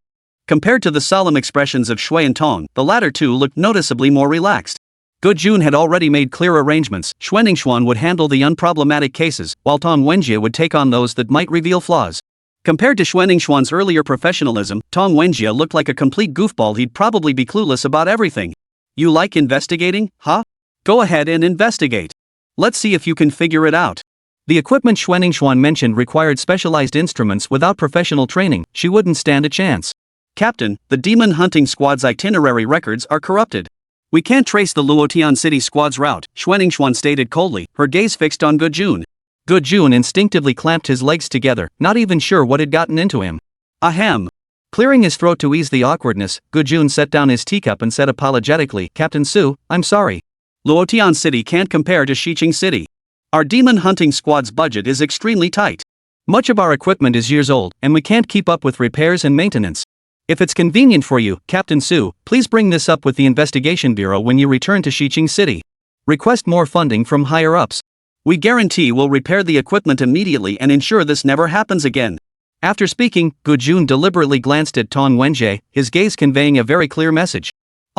Compared to the solemn expressions of Shui and Tong, the latter two looked noticeably more relaxed. Gu Jun had already made clear arrangements. Xuan would handle the unproblematic cases, while Tong Wenjie would take on those that might reveal flaws. Compared to Xuan's earlier professionalism, Tong Wenjie looked like a complete goofball. He'd probably be clueless about everything. You like investigating, huh? Go ahead and investigate. Let's see if you can figure it out. The equipment Xuan mentioned required specialized instruments. Without professional training, she wouldn't stand a chance. Captain, the demon hunting squad's itinerary records are corrupted. We can't trace the Luotian City squad's route, Xuan stated coldly, her gaze fixed on Gu Jun. Gu Jun instinctively clamped his legs together, not even sure what had gotten into him. Ahem. Clearing his throat to ease the awkwardness, Gu Jun set down his teacup and said apologetically, Captain Su, I'm sorry. Luotian City can't compare to Xiqing City. Our demon hunting squad's budget is extremely tight. Much of our equipment is years old, and we can't keep up with repairs and maintenance. If it's convenient for you, Captain Su, please bring this up with the Investigation Bureau when you return to Xiqing City. Request more funding from higher-ups. We guarantee we'll repair the equipment immediately and ensure this never happens again. After speaking, Gu Jun deliberately glanced at Tong Wenjie, his gaze conveying a very clear message.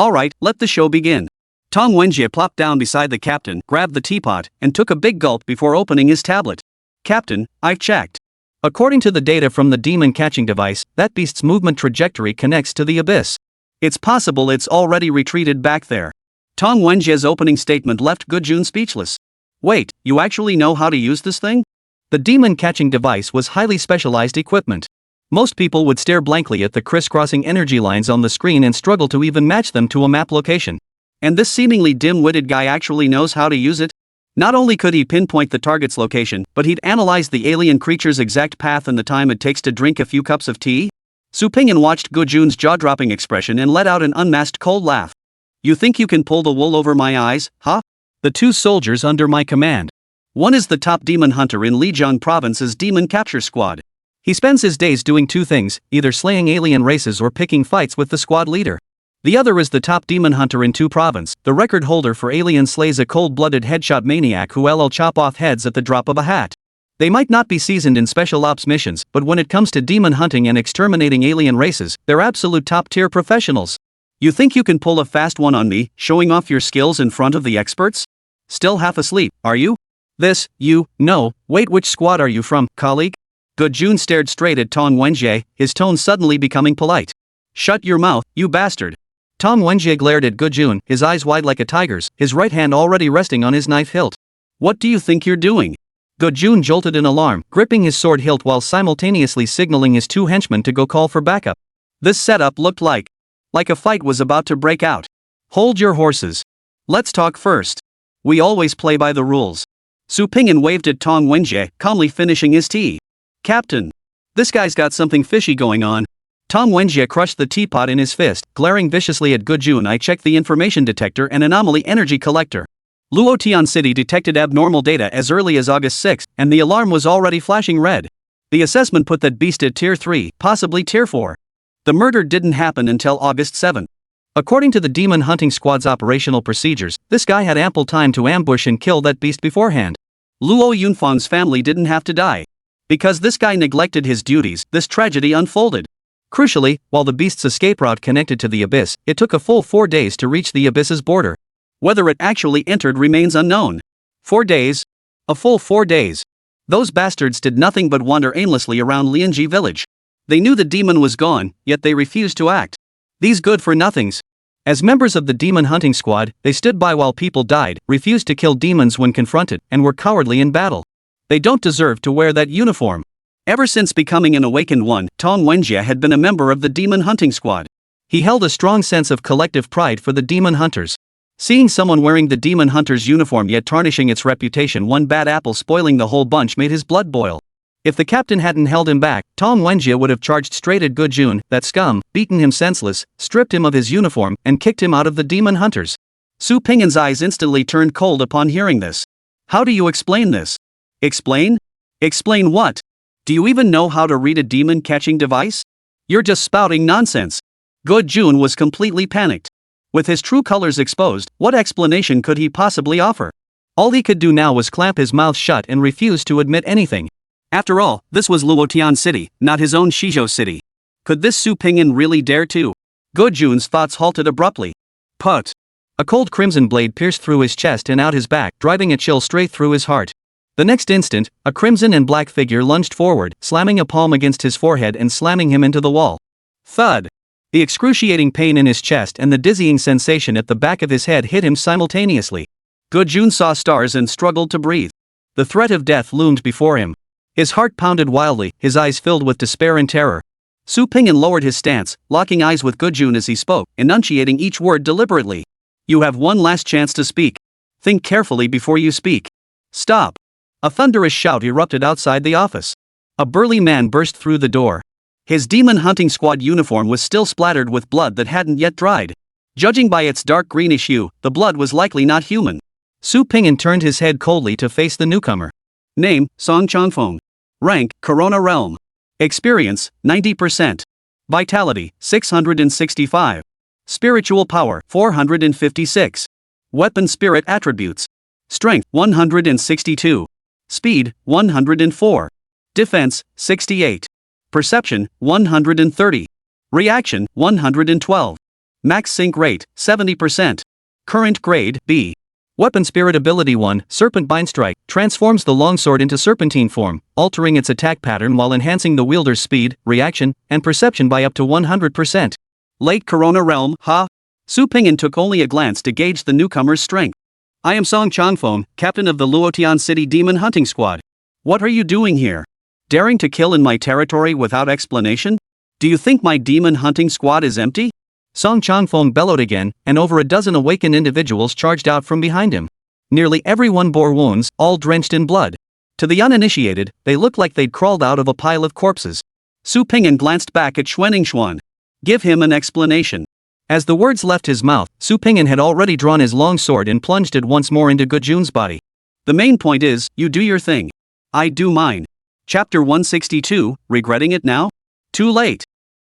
Alright, let the show begin. Tong Wenjie plopped down beside the captain, grabbed the teapot, and took a big gulp before opening his tablet. Captain, I've checked. According to the data from the demon catching device, that beast's movement trajectory connects to the abyss. It's possible it's already retreated back there. Tong Wenjie's opening statement left Gujun speechless. Wait, you actually know how to use this thing?
The demon-catching device was highly specialized equipment. Most people would stare blankly at the crisscrossing energy lines on the screen and struggle to even match them to a map location.
And this seemingly dim-witted guy actually knows how to use it? Not only could he pinpoint the target's location, but he'd analyze the alien creature's exact path and the time it takes to drink a few cups of tea? Su Pingyan watched Gujun's jaw-dropping expression and let out an unmasked cold laugh. You think you can pull the wool over my eyes, huh?
The 2 soldiers under my command.
One is the top demon hunter in Lijiang Province's demon capture squad.
He spends his days doing 2 things, either slaying alien races or picking fights with the squad leader. The other is the top demon hunter in Tu Province, the record holder for alien slays, a cold-blooded headshot maniac who'll chop off heads at the drop of a hat. They might not be seasoned in special ops missions, but when it comes to demon hunting and exterminating alien races, they're absolute top-tier professionals. You think you can pull a fast one on me, showing off your skills in front of the experts? Still half asleep, are you? No, wait, which squad are you from, colleague?
Gujun stared straight at Tong Wenjie, his tone suddenly becoming polite. Shut your mouth, you bastard.
Tong Wenjie glared at Gujun, his eyes wide like a tiger's, his right hand already resting on his knife hilt.
What do you think you're doing?
Gujun jolted in alarm, gripping his sword hilt while simultaneously signaling his 2 henchmen to go call for backup.
This setup looked like a fight was about to break out.
Hold your horses.
Let's talk first. We always play by the rules. Su Pingyan waved at Tong Wenjie, calmly finishing his tea. Captain, this guy's got something fishy going on.
Tong Wenjie crushed the teapot in his fist, glaring viciously at Gujun. I checked the information detector and anomaly energy collector. Luotian City detected abnormal data as early as August 6, and the alarm was already flashing red. The assessment put that beast at Tier 3, possibly Tier 4. The murder didn't happen until August 7. According to the Demon Hunting Squad's operational procedures, this guy had ample time to ambush and kill that beast beforehand.
Luo Yunfang's family didn't have to die. Because this guy neglected his duties, this tragedy unfolded.
Crucially, while the beast's escape route connected to the abyss, it took a full 4 days to reach the abyss's border.
Whether it actually entered remains unknown.
4 days?
A full 4 days. Those bastards did nothing but wander aimlessly around Lianji village. They knew the demon was gone, yet they refused to act. These good-for-nothings.
As members of the Demon Hunting Squad, they stood by while people died, refused to kill demons when confronted, and were cowardly in battle. They don't deserve to wear that uniform.
Ever since becoming an Awakened One, Tong Wenjie had been a member of the Demon Hunting Squad.
He held a strong sense of collective pride for the demon hunters. Seeing someone wearing the demon hunter's uniform yet tarnishing its reputation, one bad apple spoiling the whole bunch, made his blood boil. If the captain hadn't held him back, Tong Wenjie would have charged straight at Gujun, that scum, beaten him senseless, stripped him of his uniform, and kicked him out of the demon hunters.
Su Pingyan's eyes instantly turned cold upon hearing this. How do you explain this? Explain? Explain what? Do you even know how to read a demon-catching device? You're just spouting nonsense. Gujun was completely panicked. With his true colors exposed, what explanation could he possibly offer?
All he could do now was clamp his mouth shut and refuse to admit anything.
After all, this was Luotian City, not his own Shizhou City. Could this Su Pingyan really dare to? Gujun's thoughts halted abruptly. Put.
A cold crimson blade pierced through his chest and out his back, driving a chill straight through his heart. The next instant, a crimson and black figure lunged forward, slamming a palm against his forehead and slamming him into the wall.
Thud.
The excruciating pain in his chest and the dizzying sensation at the back of his head hit him simultaneously.
Gujun saw stars and struggled to breathe.
The threat of death loomed before him. His heart pounded wildly, his eyes filled with despair and terror.
Su Pingyan lowered his stance, locking eyes with Gujun as he spoke, enunciating each word deliberately. You have one last chance to speak. Think carefully before you speak. Stop. A thunderous shout erupted outside the office. A burly man burst through the door. His Demon Hunting Squad uniform was still splattered with blood that hadn't yet dried. Judging by its dark greenish hue, the blood was likely not human.
Su Pingyan turned his head coldly to face the newcomer.
Name, Song Changfeng. Rank, Corona Realm. Experience, 90%. Vitality, 665. Spiritual power, 456. Weapon spirit attributes. Strength, 162. Speed, 104. Defense, 68. Perception, 130. Reaction, 112. Max sync rate, 70%. Current grade, B.
Weapon Spirit Ability 1, Serpent Bind Strike, transforms the longsword into serpentine form, altering its attack pattern while enhancing the wielder's speed, reaction, and perception by up to 100%.
Late Corona Realm, ha? Su Ping'an took only a glance to gauge the newcomer's strength. I am Song Changfeng, captain of the Luotian City Demon Hunting Squad. What are you doing here? Daring to kill in my territory without explanation? Do you think my demon hunting squad is empty?
Song Changfeng bellowed again, and over a dozen awakened individuals charged out from behind him. Nearly everyone bore wounds, all drenched in blood. To the uninitiated, they looked like they'd crawled out of a pile of corpses. Su Ping'an glanced back at Xuan. Give him an explanation. As the words left his mouth, Su Ping'an had already drawn his long sword and plunged it once more into Gujun's body.
The main point is, you do your thing. I do mine. Chapter 162, regretting it now? Too late.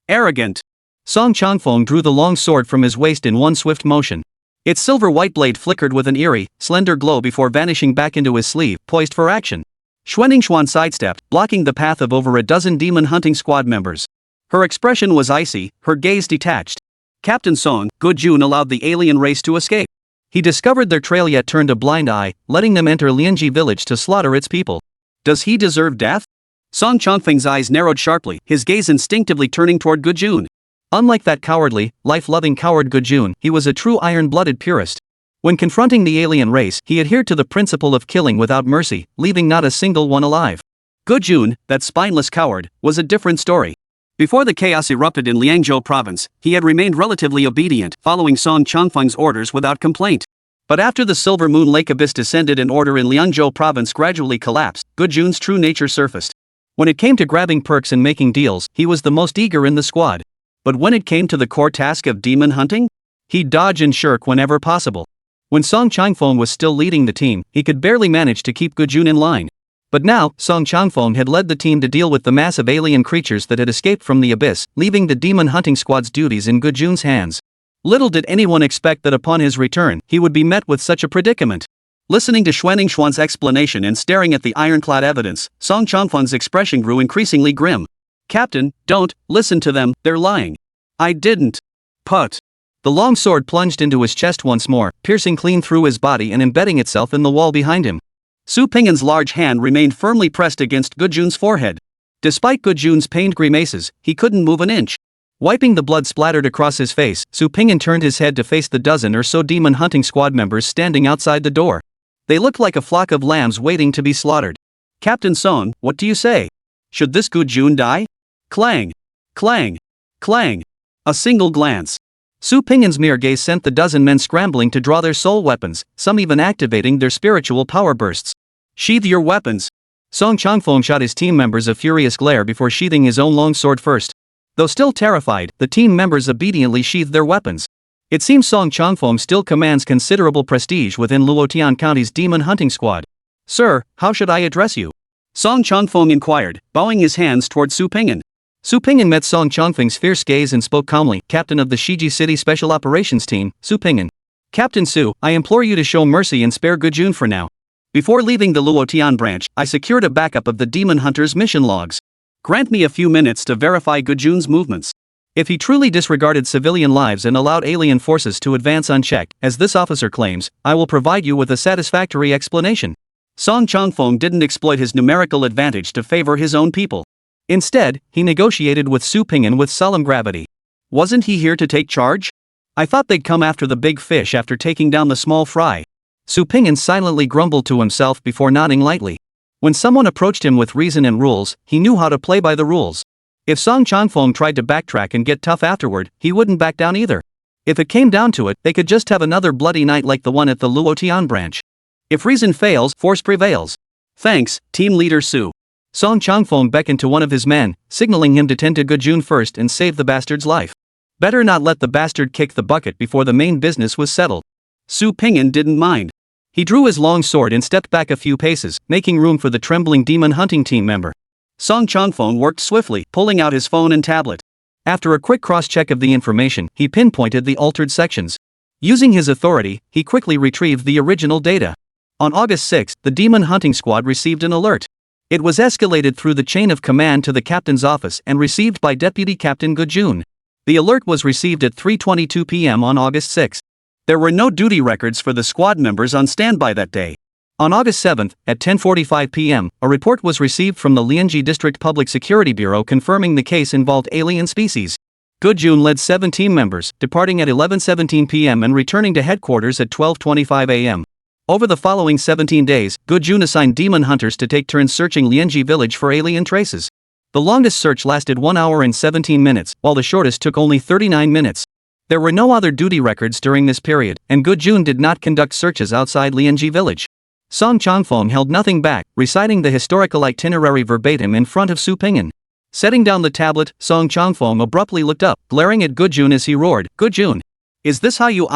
Arrogant.
Song Changfeng drew the long sword from his waist in one swift motion. Its silver-white blade flickered with an eerie, slender glow before vanishing back into his sleeve, poised for action. Xuan sidestepped, blocking the path of over a dozen demon hunting squad members. Her expression was icy, her gaze detached. Captain Song, Gujun allowed the alien race to escape. He discovered their trail yet turned a blind eye, letting them enter Lianji village to slaughter its people. Does he deserve death? Song Changfeng's eyes narrowed sharply, his gaze instinctively turning toward Gujun. Unlike that cowardly, life-loving coward Gujun, he was a true iron-blooded purist. When confronting the alien race, he adhered to the principle of killing without mercy, leaving not a single one alive. Gujun, that spineless coward, was a different story. Before the chaos erupted in Liangzhou province, he had remained relatively obedient, following Song Changfeng's orders without complaint. But after the Silver Moon Lake Abyss descended and order in Liangzhou province gradually collapsed, Gujun's true nature surfaced. When it came to grabbing perks and making deals, he was the most eager in the squad. But when it came to the core task of demon hunting, he'd dodge and shirk whenever possible. When Song Changfeng was still leading the team, he could barely manage to keep Gujun in line. But now, Song Changfeng had led the team to deal with the massive alien creatures that had escaped from the abyss, leaving the demon hunting squad's duties in Gujun's hands. Little did anyone expect that upon his return, he would be met with such a predicament. Listening to Xuan's explanation and staring at the ironclad evidence, Song Changfeng's expression grew increasingly grim. Captain, don't listen to them, they're lying. I didn't. Put. The long sword plunged into his chest once more, piercing clean through his body and embedding itself in the wall behind him. Su Ping'an's large hand remained firmly pressed against Gujun's forehead. Despite Gujun's pained grimaces, he couldn't move an inch. Wiping the blood splattered across his face, Su Ping'an turned his head to face the dozen or so demon hunting squad members standing outside the door. They looked like a flock of lambs waiting to be slaughtered. Captain Song, what do you say? Should this Gujun die? Clang. Clang. Clang. A single glance. Su Ping'an's mere gaze sent the dozen men scrambling to draw their soul weapons, some even activating their spiritual power bursts. Sheathe your weapons. Song Changfeng shot his team members a furious glare before sheathing his own long sword first. Though still terrified, the team members obediently sheathed their weapons. It seems Song Changfeng still commands considerable prestige within Luotian County's demon hunting squad. Sir, how should I address you? Song Changfeng inquired, bowing his hands toward Su Ping'an. Su Ping'an met Song Changfeng's fierce gaze and spoke calmly, Captain of the Shiji City Special Operations Team, Su Ping'an. Captain Su, I implore you to show mercy and spare Gujun for now. Before leaving the Luotian branch, I secured a backup of the Demon Hunter's mission logs. Grant me a few minutes to verify Gujun's movements. If he truly disregarded civilian lives and allowed alien forces to advance unchecked, as this officer claims, I will provide you with a satisfactory explanation. Song Changfeng didn't exploit his numerical advantage to favor his own people. Instead, he negotiated with Su Ping'an with solemn gravity. Wasn't he here to take charge? I thought they'd come after the big fish after taking down the small fry. Su Ping'an silently grumbled to himself before nodding lightly. When someone approached him with reason and rules, he knew how to play by the rules. If Song Changfeng tried to backtrack and get tough afterward, he wouldn't back down either. If it came down to it, they could just have another bloody night like the one at the Luotian branch. If reason fails, force prevails. Thanks, team leader Su. Song Changfeng beckoned to one of his men, signaling him to tend to Gujun first and save the bastard's life. Better not let the bastard kick the bucket before the main business was settled. Su Ping'an didn't mind. He drew his long sword and stepped back a few paces, making room for the trembling demon hunting team member. Song Changfeng worked swiftly, pulling out his phone and tablet. After a quick cross-check of the information, he pinpointed the altered sections. Using his authority, he quickly retrieved the original data. On August 6, the demon hunting squad received an alert. It was escalated through the chain of command to the captain's office and received by Deputy Captain Gujun. The alert was received at 3:22 p.m. on August 6. There were no duty records for the squad members on standby that day. On August 7, at 10:45 p.m., a report was received from the Lianji District Public Security Bureau confirming the case involved alien species. Gujun led 7 team members, departing at 11:17 p.m. and returning to headquarters at 12:25 a.m. Over the following 17 days, Gujun assigned demon hunters to take turns searching Lianji village for alien traces. The longest search lasted 1 hour and 17 minutes, while the shortest took only 39 minutes. There were no other duty records during this period, and Gujun did not conduct searches outside Lianji village. Song Changfeng held nothing back, reciting the historical itinerary verbatim in front of Su Ping'an. Setting down the tablet, Song Changfeng abruptly looked up, glaring at Gujun as he roared, "Gujun! Is this how you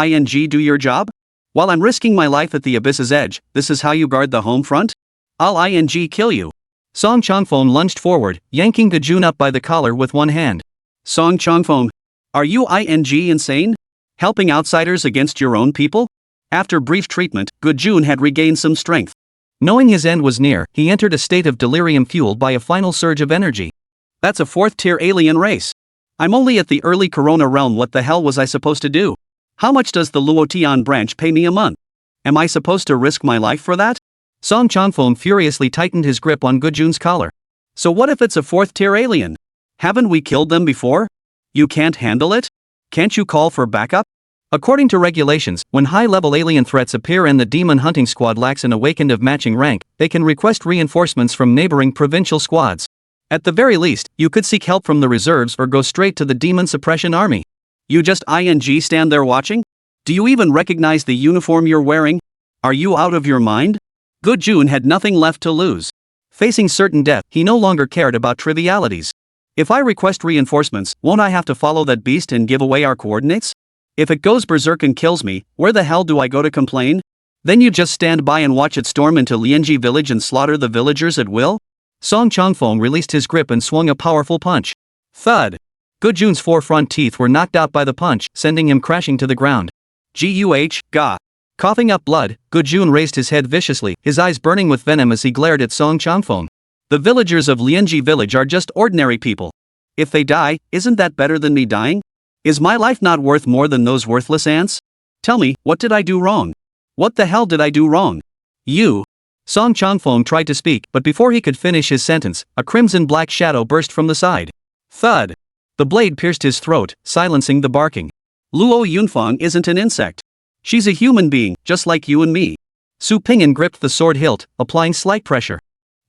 do your job? While I'm risking my life at the abyss's edge, this is how you guard the home front? I'll kill you." Song Changfeng lunged forward, yanking Gujun up by the collar with one hand.
Song Changfeng, are you insane? Helping outsiders against your own people? After brief treatment, Gujun had regained some strength.
Knowing his end was near, he entered a state of delirium fueled by a final surge of energy.
That's a 4th-tier alien race. I'm only at the early Corona realm. What the hell was I supposed to do? How much does the Luotian branch pay me a month? Am I supposed to risk my life for that?
Song Changfeng furiously tightened his grip on Gujun's collar.
So what if it's a 4th-tier alien? Haven't we killed them before? You can't handle it? Can't you call for backup?
According to regulations, when high-level alien threats appear and the demon hunting squad lacks an awakened of matching rank, they can request reinforcements from neighboring provincial squads. At the very least, you could seek help from the reserves or go straight to the demon suppression army.
You just stand there watching? Do you even recognize the uniform you're wearing? Are you out of your mind? Gujun had nothing left to lose.
Facing certain death, he no longer cared about trivialities.
If I request reinforcements, won't I have to follow that beast and give away our coordinates? If it goes berserk and kills me, where the hell do I go to complain? Then you just stand by and watch it storm into Lianji village and slaughter the villagers at will?
Song Changfeng released his grip and swung a powerful punch. Thud! Gujun's 4 front teeth were knocked out by the punch, sending him crashing to the ground.
Gah!
Coughing up blood, Gujun raised his head viciously, his eyes burning with venom as he glared at Song Changfeng.
The villagers of Lianji village are just ordinary people. If they die, isn't that better than me dying? Is my life not worth more than those worthless ants? Tell me, what did I do wrong? What the hell did I do wrong?
You! Song Changfeng tried to speak, but before he could finish his sentence, a crimson-black shadow burst from the side. Thud! The blade pierced his throat, silencing the barking.
Luo Yunfang isn't an insect. She's a human being, just like you and me.
Su Ping'an gripped the sword hilt, applying slight pressure.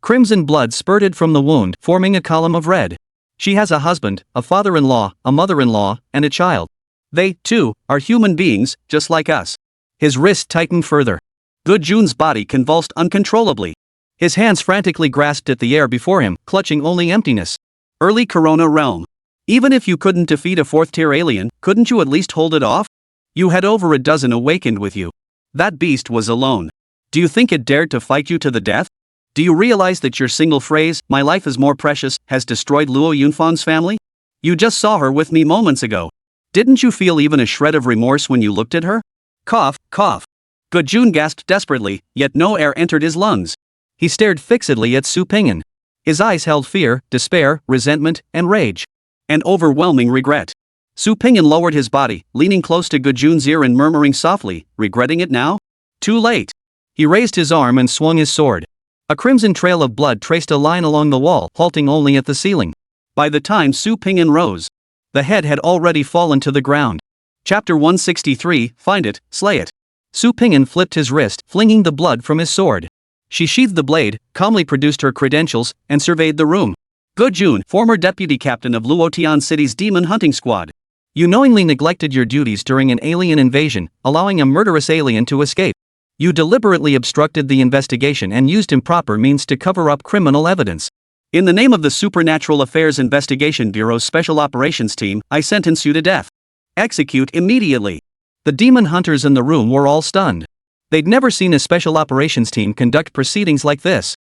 Crimson blood spurted from the wound, forming a column of red. She has a husband, a father-in-law, a mother-in-law, and a child.
They, too, are human beings, just like us.
His wrist tightened further.
Gujun's body convulsed uncontrollably.
His hands frantically grasped at the air before him, clutching only emptiness.
Early Corona realm. Even if you couldn't defeat a 4th-tier alien, couldn't you at least hold it off? You had over a dozen awakened with you. That beast was alone. Do you think it dared to fight you to the death? Do you realize that your single phrase, "my life is more precious," has destroyed Luo Yunfang's family? You just saw her with me moments ago. Didn't you feel even a shred of remorse when you looked at her? Cough. Gujun gasped desperately, yet no air entered his lungs.
He stared fixedly at Su Ping'an. His eyes held fear, despair, resentment, and rage.
And overwhelming regret. Su Ping'an lowered his body, leaning close to Gujun's ear and murmuring softly, "Regretting it now? Too late."
He raised his arm and swung his sword. A crimson trail of blood traced a line along the wall, halting only at the ceiling.
By the time Su Ping'an rose,
the head had already fallen to the ground.
Chapter 163, Find it, Slay it.
Su Ping'an flipped his wrist, flinging the blood from his sword. She sheathed the blade, calmly produced her credentials, and surveyed the room.
Gujun, former deputy captain of Luotian City's demon hunting squad.
You knowingly neglected your duties during an alien invasion, allowing a murderous alien to escape. You deliberately obstructed the investigation and used improper means to cover up criminal evidence.
In the name of the Supernatural Affairs Investigation Bureau's Special Operations Team, I sentence you to death. Execute immediately.
The demon hunters in the room were all stunned. They'd never seen a special operations team conduct proceedings like this.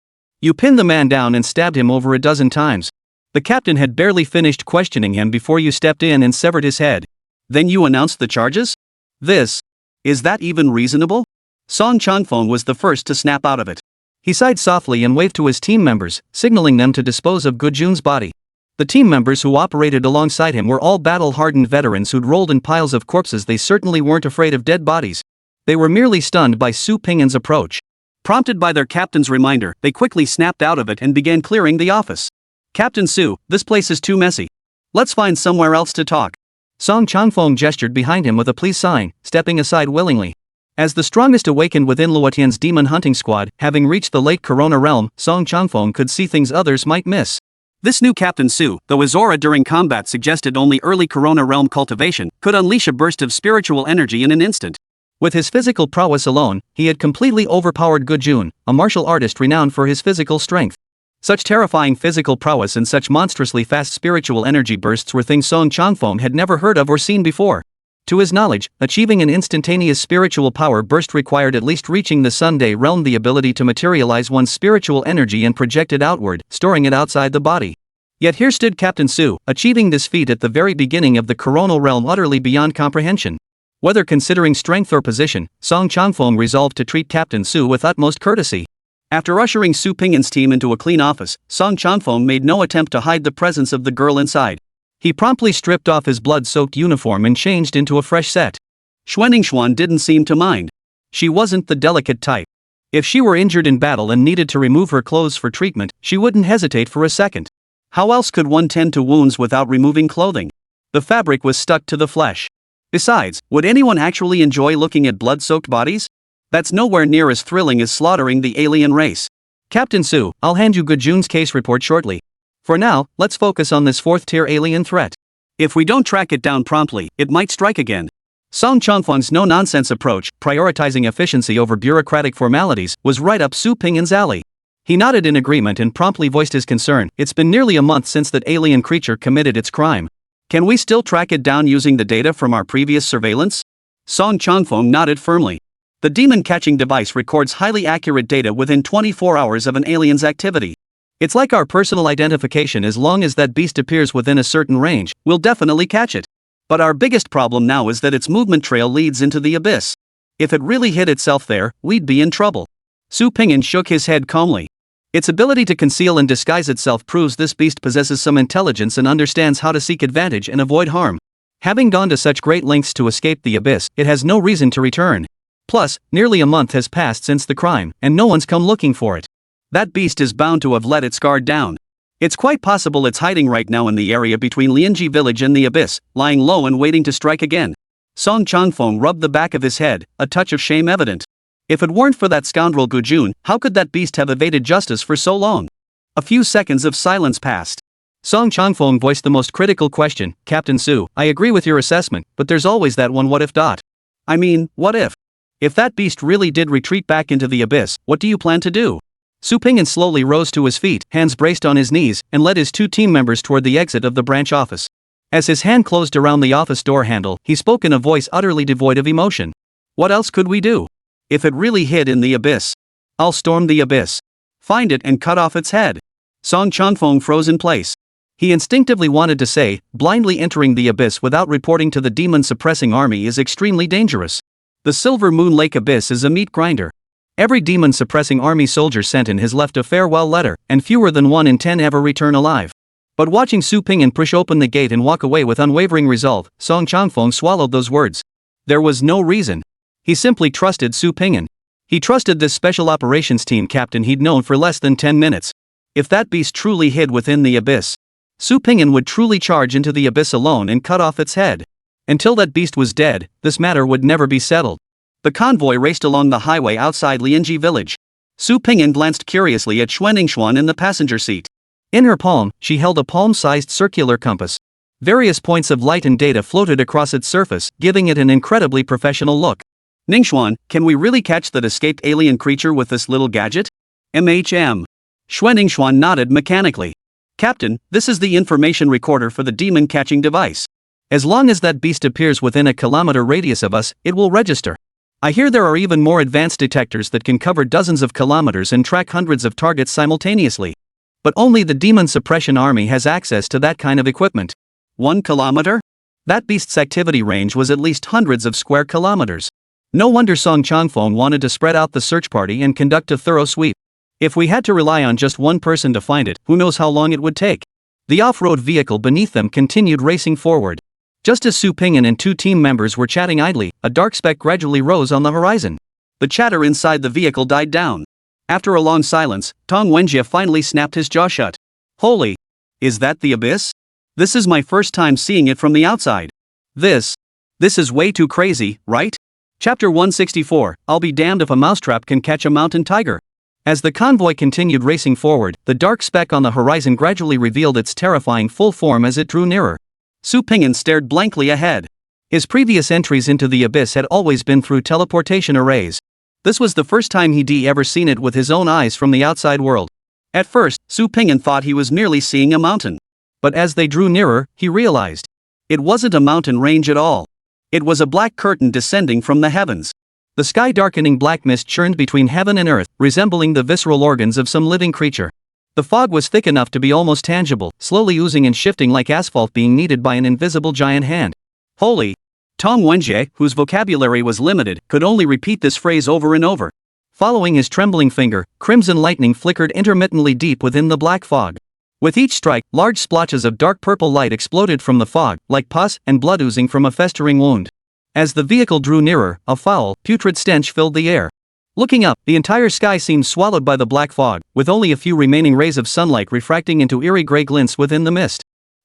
You pinned the man down and stabbed him over a dozen times. The captain had barely finished questioning him before you stepped in and severed his head.
Then you announced the charges? Is that even reasonable? Song Changfeng was the first to snap out of it.
He sighed softly and waved to his team members, signaling them to dispose of Gujun's body. The team members who operated alongside him were all battle-hardened veterans who'd rolled in piles of corpses. They certainly weren't afraid of dead bodies. They were merely stunned by Su Ping'an's approach.
Prompted by their captain's reminder, they quickly snapped out of it and began clearing the office. "Captain Su, this place is too messy. Let's find somewhere else to talk."
Song Changfeng gestured behind him with a please sign, stepping aside willingly. As the strongest awakened within Luo Tian's demon hunting squad, having reached the late Corona realm, Song Changfeng could see things others might miss.
This new Captain Su, though his aura during combat suggested only early Corona realm cultivation, could unleash a burst of spiritual energy in an instant.
With his physical prowess alone, he had completely overpowered Gu Jun, a martial artist renowned for his physical strength. Such terrifying physical prowess and such monstrously fast spiritual energy bursts were things Song Changfeng had never heard of or seen before. To his knowledge, achieving an instantaneous spiritual power burst required at least reaching the Sunday realm, the ability to materialize one's spiritual energy and project it outward, storing it outside the body. Yet here stood Captain Su, achieving this feat at the very beginning of the coronal realm, utterly beyond comprehension. Whether considering strength or position, Song Changfeng resolved to treat Captain Su with utmost courtesy.
After ushering Su Pingyan's team into a clean office, Song Changfeng made no attempt to hide the presence of the girl inside.
He promptly stripped off his blood-soaked uniform and changed into a fresh set.
Xuan didn't seem to mind.
She wasn't the delicate type. If she were injured in battle and needed to remove her clothes for treatment, she wouldn't hesitate for a second.
How else could one tend to wounds without removing clothing? The fabric was stuck to the flesh. Besides, would anyone actually enjoy looking at blood-soaked bodies? That's nowhere near as thrilling as slaughtering the alien race.
Captain Su, I'll hand you Gu Jun's case report shortly. For now, let's focus on this 4th-tier alien threat.
If we don't track it down promptly, it might strike again.
Song Changfeng's no-nonsense approach, prioritizing efficiency over bureaucratic formalities, was right up Su Pingyan's alley. He nodded in agreement and promptly voiced his concern. It's been nearly a month since that alien creature committed its crime.
Can we still track it down using the data from our previous surveillance? Song Changfeng nodded firmly. The demon catching device records highly accurate data within 24 hours of an alien's activity. It's like our personal identification. As long as that beast appears within a certain range, we'll definitely catch it. But our biggest problem now is that its movement trail leads into the abyss. If it really hid itself there, we'd be in trouble. Su Pingyan shook his head calmly. Its ability to conceal and disguise itself proves this beast possesses some intelligence and understands how to seek advantage and avoid harm. Having gone to such great lengths to escape the abyss, it has no reason to return. Plus, nearly a month has passed since the crime, and no one's come looking for it. That beast is bound to have let its guard down. It's quite possible it's hiding right now in the area between Lianji village and the abyss, lying low and waiting to strike again. Song Changfeng rubbed the back of his head, a touch of shame evident. If it weren't for that scoundrel Gu Jun, how could that beast have evaded justice for so long? A few seconds of silence passed.
Song Changfeng voiced the most critical question. Captain Su, I agree with your assessment, but there's always that one what if dot.
I mean, what if?
If that beast really did retreat back into the abyss, what do you plan to do? Su Pingyan slowly rose to his feet, hands braced on his knees, and led his 2 team members toward the exit of the branch office. As his hand closed around the office door handle, he spoke in a voice utterly devoid of emotion. What else could we do?
If it really hid in the abyss, I'll storm the abyss. Find it and cut off its head. Song Changfeng froze in place. He instinctively wanted to say, blindly entering the abyss without reporting to the demon-suppressing army is extremely dangerous. The Silver Moon Lake Abyss is a meat grinder. Every demon-suppressing army soldier sent in has left a farewell letter, and fewer than 1 in 10 ever return alive. But watching Su Pingyan push open the gate and walk away with unwavering resolve, Song Changfeng swallowed those words. There was no reason. He simply trusted Su Pingyan. He trusted this special operations team captain he'd known for less than 10 minutes. If that beast truly hid within the abyss, Su Pingyan would truly charge into the abyss alone and cut off its head. Until that beast was dead, this matter would never be settled. The convoy raced along the highway outside Lianji village. Su Pingyan glanced curiously at Xuan in the passenger seat.
In her palm, she held a palm-sized circular compass. Various points of light and data floated across its surface, giving it an incredibly professional look.
Ningxuan, can we really catch that escaped alien creature with this little gadget? MHM. Ningxuan nodded mechanically. Captain, this is the information recorder for the demon catching device.
As long as that beast appears within a kilometer radius of us, it will register. I hear there are even more advanced detectors that can cover dozens of kilometers and track hundreds of targets simultaneously. But only the demon suppression army has access to that kind of equipment.
1 kilometer?
That beast's activity range was at least hundreds of square kilometers. No wonder Song Changfeng wanted to spread out the search party and conduct a thorough sweep. If we had to rely on just one person to find it, who knows how long it would take? The off-road vehicle beneath them continued racing forward. Just as Su Pingyan and 2 team members were chatting idly, a dark speck gradually rose on the horizon.
The chatter inside the vehicle died down. After a long silence, Tong Wenjie finally snapped his jaw shut. Holy! Is that the abyss? This is my first time seeing it from the outside. This is way too crazy, right? Chapter 164, I'll be damned if a mousetrap can catch a mountain tiger. As the convoy continued racing forward, the dark speck on the horizon gradually revealed its terrifying full form as it drew nearer. Su Pingyan stared blankly ahead. His previous entries into the abyss had always been through teleportation arrays. This was the first time he'd ever seen it with his own eyes from the outside world. At first, Su Pingyan thought he was merely seeing a mountain. But as they drew nearer, he realized it wasn't a mountain range at all. It was a black curtain descending from the heavens. The sky-darkening black mist churned between heaven and earth, resembling the visceral organs of some living creature. The fog was thick enough to be almost tangible, slowly oozing and shifting like asphalt being kneaded by an invisible giant hand. Holy! Tong Wenjie, whose vocabulary was limited, could only repeat this phrase over and over. Following his trembling finger, crimson lightning flickered intermittently deep within the black fog. With each strike, large splotches of dark purple light exploded from the fog, like pus and blood oozing from a festering wound. As the vehicle drew nearer, a foul, putrid stench filled the air. Looking up, the entire sky seemed swallowed by the black fog, with only a few remaining rays of sunlight refracting into eerie gray glints within the mist.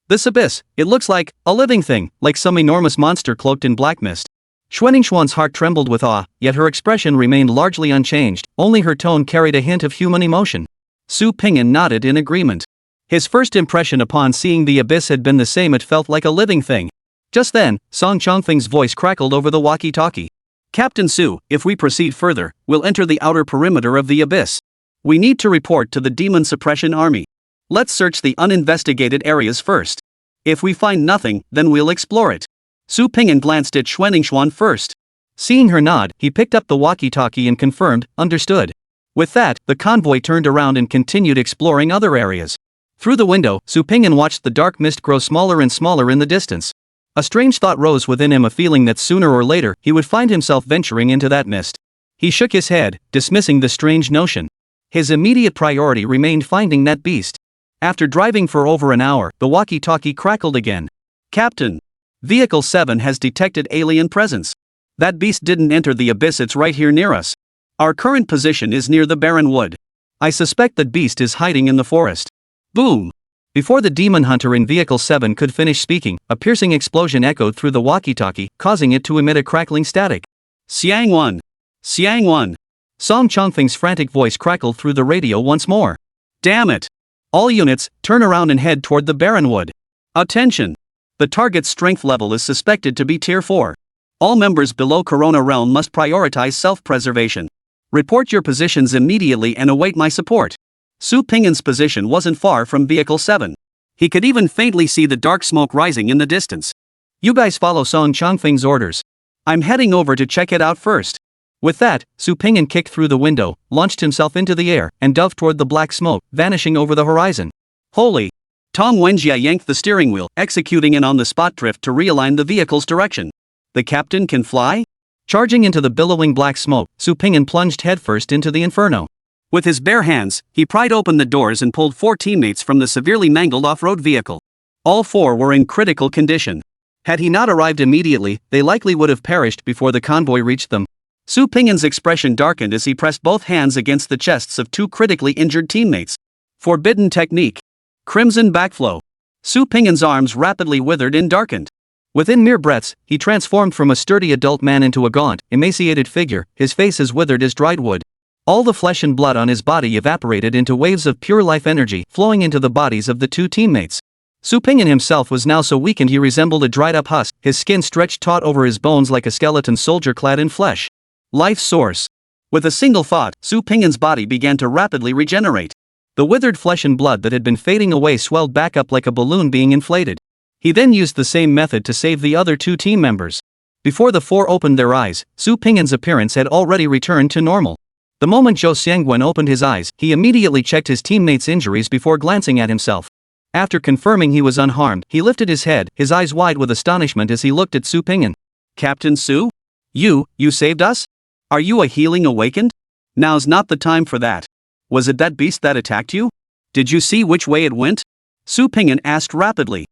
This abyss, it looks like a living thing, like some enormous monster cloaked in black mist. Xuanixuan's heart trembled with awe, yet her expression remained largely unchanged, only her tone carried a hint of human emotion. Su Pingyan nodded in agreement. His first impression upon seeing the abyss had been the same. It felt like a living thing. Just then, Song Chongfeng's voice crackled over the walkie-talkie. Captain Su, if we proceed further, we'll enter the outer perimeter of the abyss. We need to report to the Demon Suppression Army. Let's search the uninvestigated areas first. If we find nothing, then we'll explore it. Su Pingyan glanced at Xuanixuan first. Seeing her nod, he picked up the walkie-talkie and confirmed, understood. With that, the convoy turned around and continued exploring other areas. Through the window, Su Pingyan watched the dark mist grow smaller and smaller in the distance. A strange thought rose within him, a feeling that sooner or later he would find himself venturing into that mist. He shook his head, dismissing the strange notion. His immediate priority remained finding that beast. After driving for over an hour, the walkie-talkie crackled again. Captain! Vehicle 7 has detected alien presence. That beast didn't enter the abyss, it's right here near us. Our current position is near the barren wood. I suspect that beast is hiding in the forest. Boom! Before the demon hunter in Vehicle 7 could finish speaking, a piercing explosion echoed through the walkie-talkie, causing it to emit a crackling static. Xiangwan! Xiangwan! Song Chongfeng's frantic voice crackled through the radio once more. Damn it! All units, turn around and head toward the barren wood. Attention! The target's strength level is suspected to be Tier 4. All members below Corona Realm must prioritize self-preservation. Report your positions immediately and await my support. Su Pingyan's position wasn't far from Vehicle 7. He could even faintly see the dark smoke rising in the distance. You guys follow Song Chongfeng's orders. I'm heading over to check it out first. With that, Su Pingyan kicked through the window, launched himself into the air, and dove toward the black smoke, vanishing over the horizon. Holy! Tong Wenjie yanked the steering wheel, executing an on-the-spot drift to realign the vehicle's direction. The captain can fly? Charging into the billowing black smoke, Su Pingyan plunged headfirst into the inferno. With his bare hands, he pried open the doors and pulled 4 teammates from the severely mangled off-road vehicle. All 4 were in critical condition. Had he not arrived immediately, they likely would have perished before the convoy reached them. Su Pingyan's expression darkened as he pressed both hands against the chests of 2 critically injured teammates. Forbidden technique. Crimson backflow. Su Pingyan's arms rapidly withered and darkened. Within mere breaths, he transformed from a sturdy adult man into a gaunt, emaciated figure, his face as withered as dried wood. All the flesh and blood on his body evaporated into waves of pure life energy, flowing into the bodies of the 2 teammates. Su Pingyan himself was now so weakened he resembled a dried-up husk, his skin stretched taut over his bones like a skeleton soldier clad in flesh. Life source. With a single thought, Su Pingyan's body began to rapidly regenerate. The withered flesh and blood that had been fading away swelled back up like a balloon being inflated. He then used the same method to save the other 2 team members. Before the 4 opened their eyes, Su Pingyan's appearance had already returned to normal. The moment Zhou Xiangwen opened his eyes, he immediately checked his teammates' injuries before glancing at himself. After confirming he was unharmed, he lifted his head, his eyes wide with astonishment as he looked at Su Pingyan. Captain Su? You saved us? Are you a healing awakened? Now's not the time for that. Was it that beast that attacked you? Did you see which way it went? Su Pingyan asked rapidly.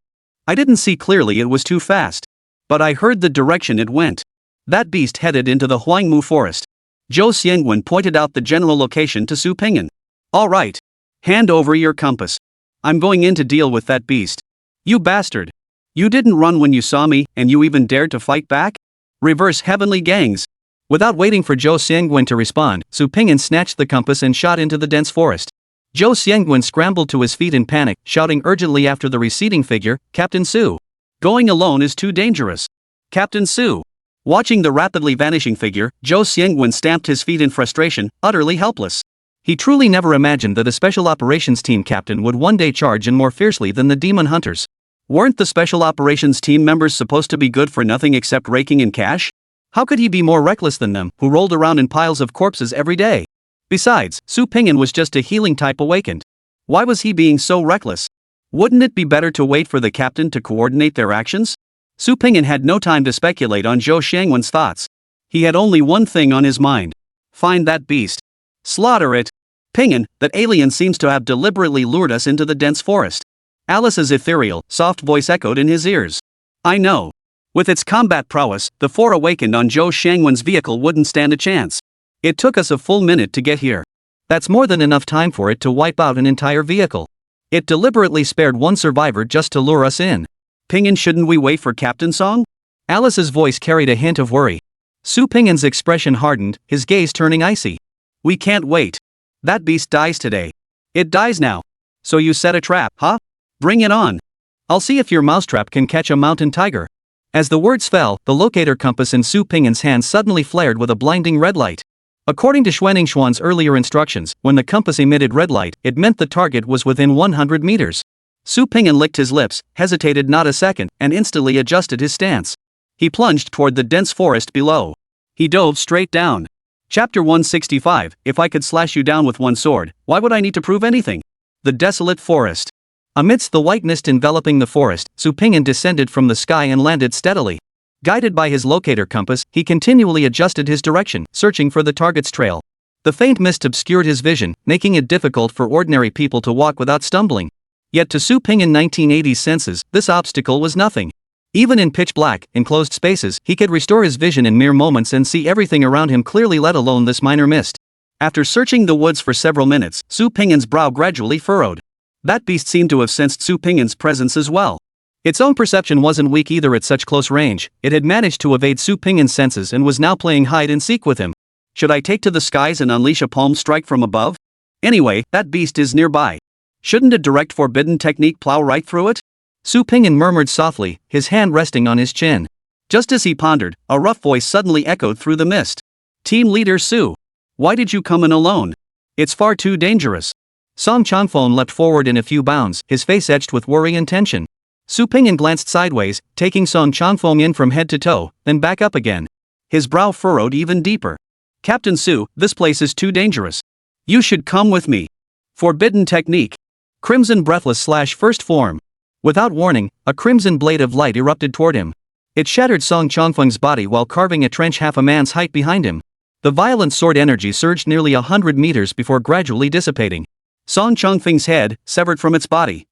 I didn't see clearly, it was too fast. But I heard the direction it went. That beast headed into the Huangmu forest. Zhou Xiangwen pointed out the general location to Su Pingyan. All right. Hand over your compass. I'm going in to deal with that beast. You bastard. You didn't run when you saw me, and you even dared to fight back? Reverse heavenly gangs.
Without waiting for Zhou Xiangguan to respond, Su Pingyan snatched the compass and shot into the dense forest. Zhou Xiangguan scrambled to his feet in panic, shouting urgently after the receding figure, "Captain Su!
Going alone is too dangerous. Captain Su!" Watching the rapidly vanishing figure, Zhou Xiangguan stamped his feet in frustration, utterly helpless.
He truly never imagined that a special operations team captain would one day charge in more fiercely than the demon hunters.
Weren't the special operations team members supposed to be good for nothing except raking in cash?
How could he be more reckless than them, who rolled around in piles of corpses every day? Besides, Su Pingyan was just a healing type awakened.
Why was he being so reckless? Wouldn't it be better to wait for the captain to coordinate their actions? Su Pingyan had no time to speculate on Zhou Xiangguan's thoughts. He had only one thing on his mind. Find that beast. Slaughter it. Pingyan, that alien seems to have deliberately lured us into the dense forest. Alice's ethereal, soft voice echoed in his ears. I know. With its combat prowess, the four awakened on Zhou Xiangguan's vehicle wouldn't stand a chance. It took us a full minute to get here.
That's more than enough time for it to wipe out an entire vehicle. It deliberately spared one survivor just to lure us in.
Pingyan, shouldn't we wait for Captain Song?
Alice's voice carried a hint of worry. Su Pingyan's expression hardened, his gaze turning icy.
We can't wait. That beast dies today. It dies now. So you set a trap, huh? Bring it on.
I'll see if your mousetrap can catch a mountain tiger. As the words fell, the locator compass in Su Pingyan's hand suddenly flared with a blinding red light. According to Xuanning Xuan's earlier instructions, when the compass emitted red light, it meant the target was within 100 meters. Su Pingyan licked his lips, hesitated not a second, and instantly adjusted his stance. He plunged toward the dense forest below. He dove straight down. Chapter 165, If I could slash you down with one sword, why would I need to prove anything? The desolate forest. Amidst the white mist enveloping the forest, Su Pingyan descended from the sky and landed steadily. Guided by his locator compass, he continually adjusted his direction, searching for the target's trail. The faint mist obscured his vision, making it difficult for ordinary people to walk without stumbling. Yet to Su Pingyan 1980's senses, this obstacle was nothing. Even in pitch black, enclosed spaces, he could restore his vision in mere moments and see everything around him clearly, let alone this minor mist. After searching the woods for several minutes, Su Pingyan's brow gradually furrowed. That beast seemed to have sensed Su Pingyan's presence as well. Its own perception wasn't weak either at such close range. It had managed to evade Su Pingyan's senses and was now playing hide and seek with him. Should I take to the skies and unleash a palm strike from above? Anyway, that beast is nearby. Shouldn't a direct forbidden technique plow right through it? Su Pingyan murmured softly, his hand resting on his chin. Just as he pondered, a rough voice suddenly echoed through the mist. Team leader Su. Why did you come in alone? It's far too dangerous. Song Changfeng leapt forward in a few bounds, his face etched with worry and tension. Su Pingyan glanced sideways, taking Song Changfeng in from head to toe, then back up again. His brow furrowed even deeper. Captain Su, this place is too dangerous. You should come with me. Forbidden technique. Crimson breathless / first form. Without warning, a crimson blade of light erupted toward him. It shattered Song Changfeng's body while carving a trench half a man's height behind him. The violent sword energy surged nearly 100 meters before gradually dissipating. Song Changfeng's head, severed from its body,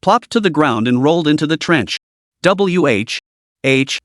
plopped to the ground and rolled into the trench.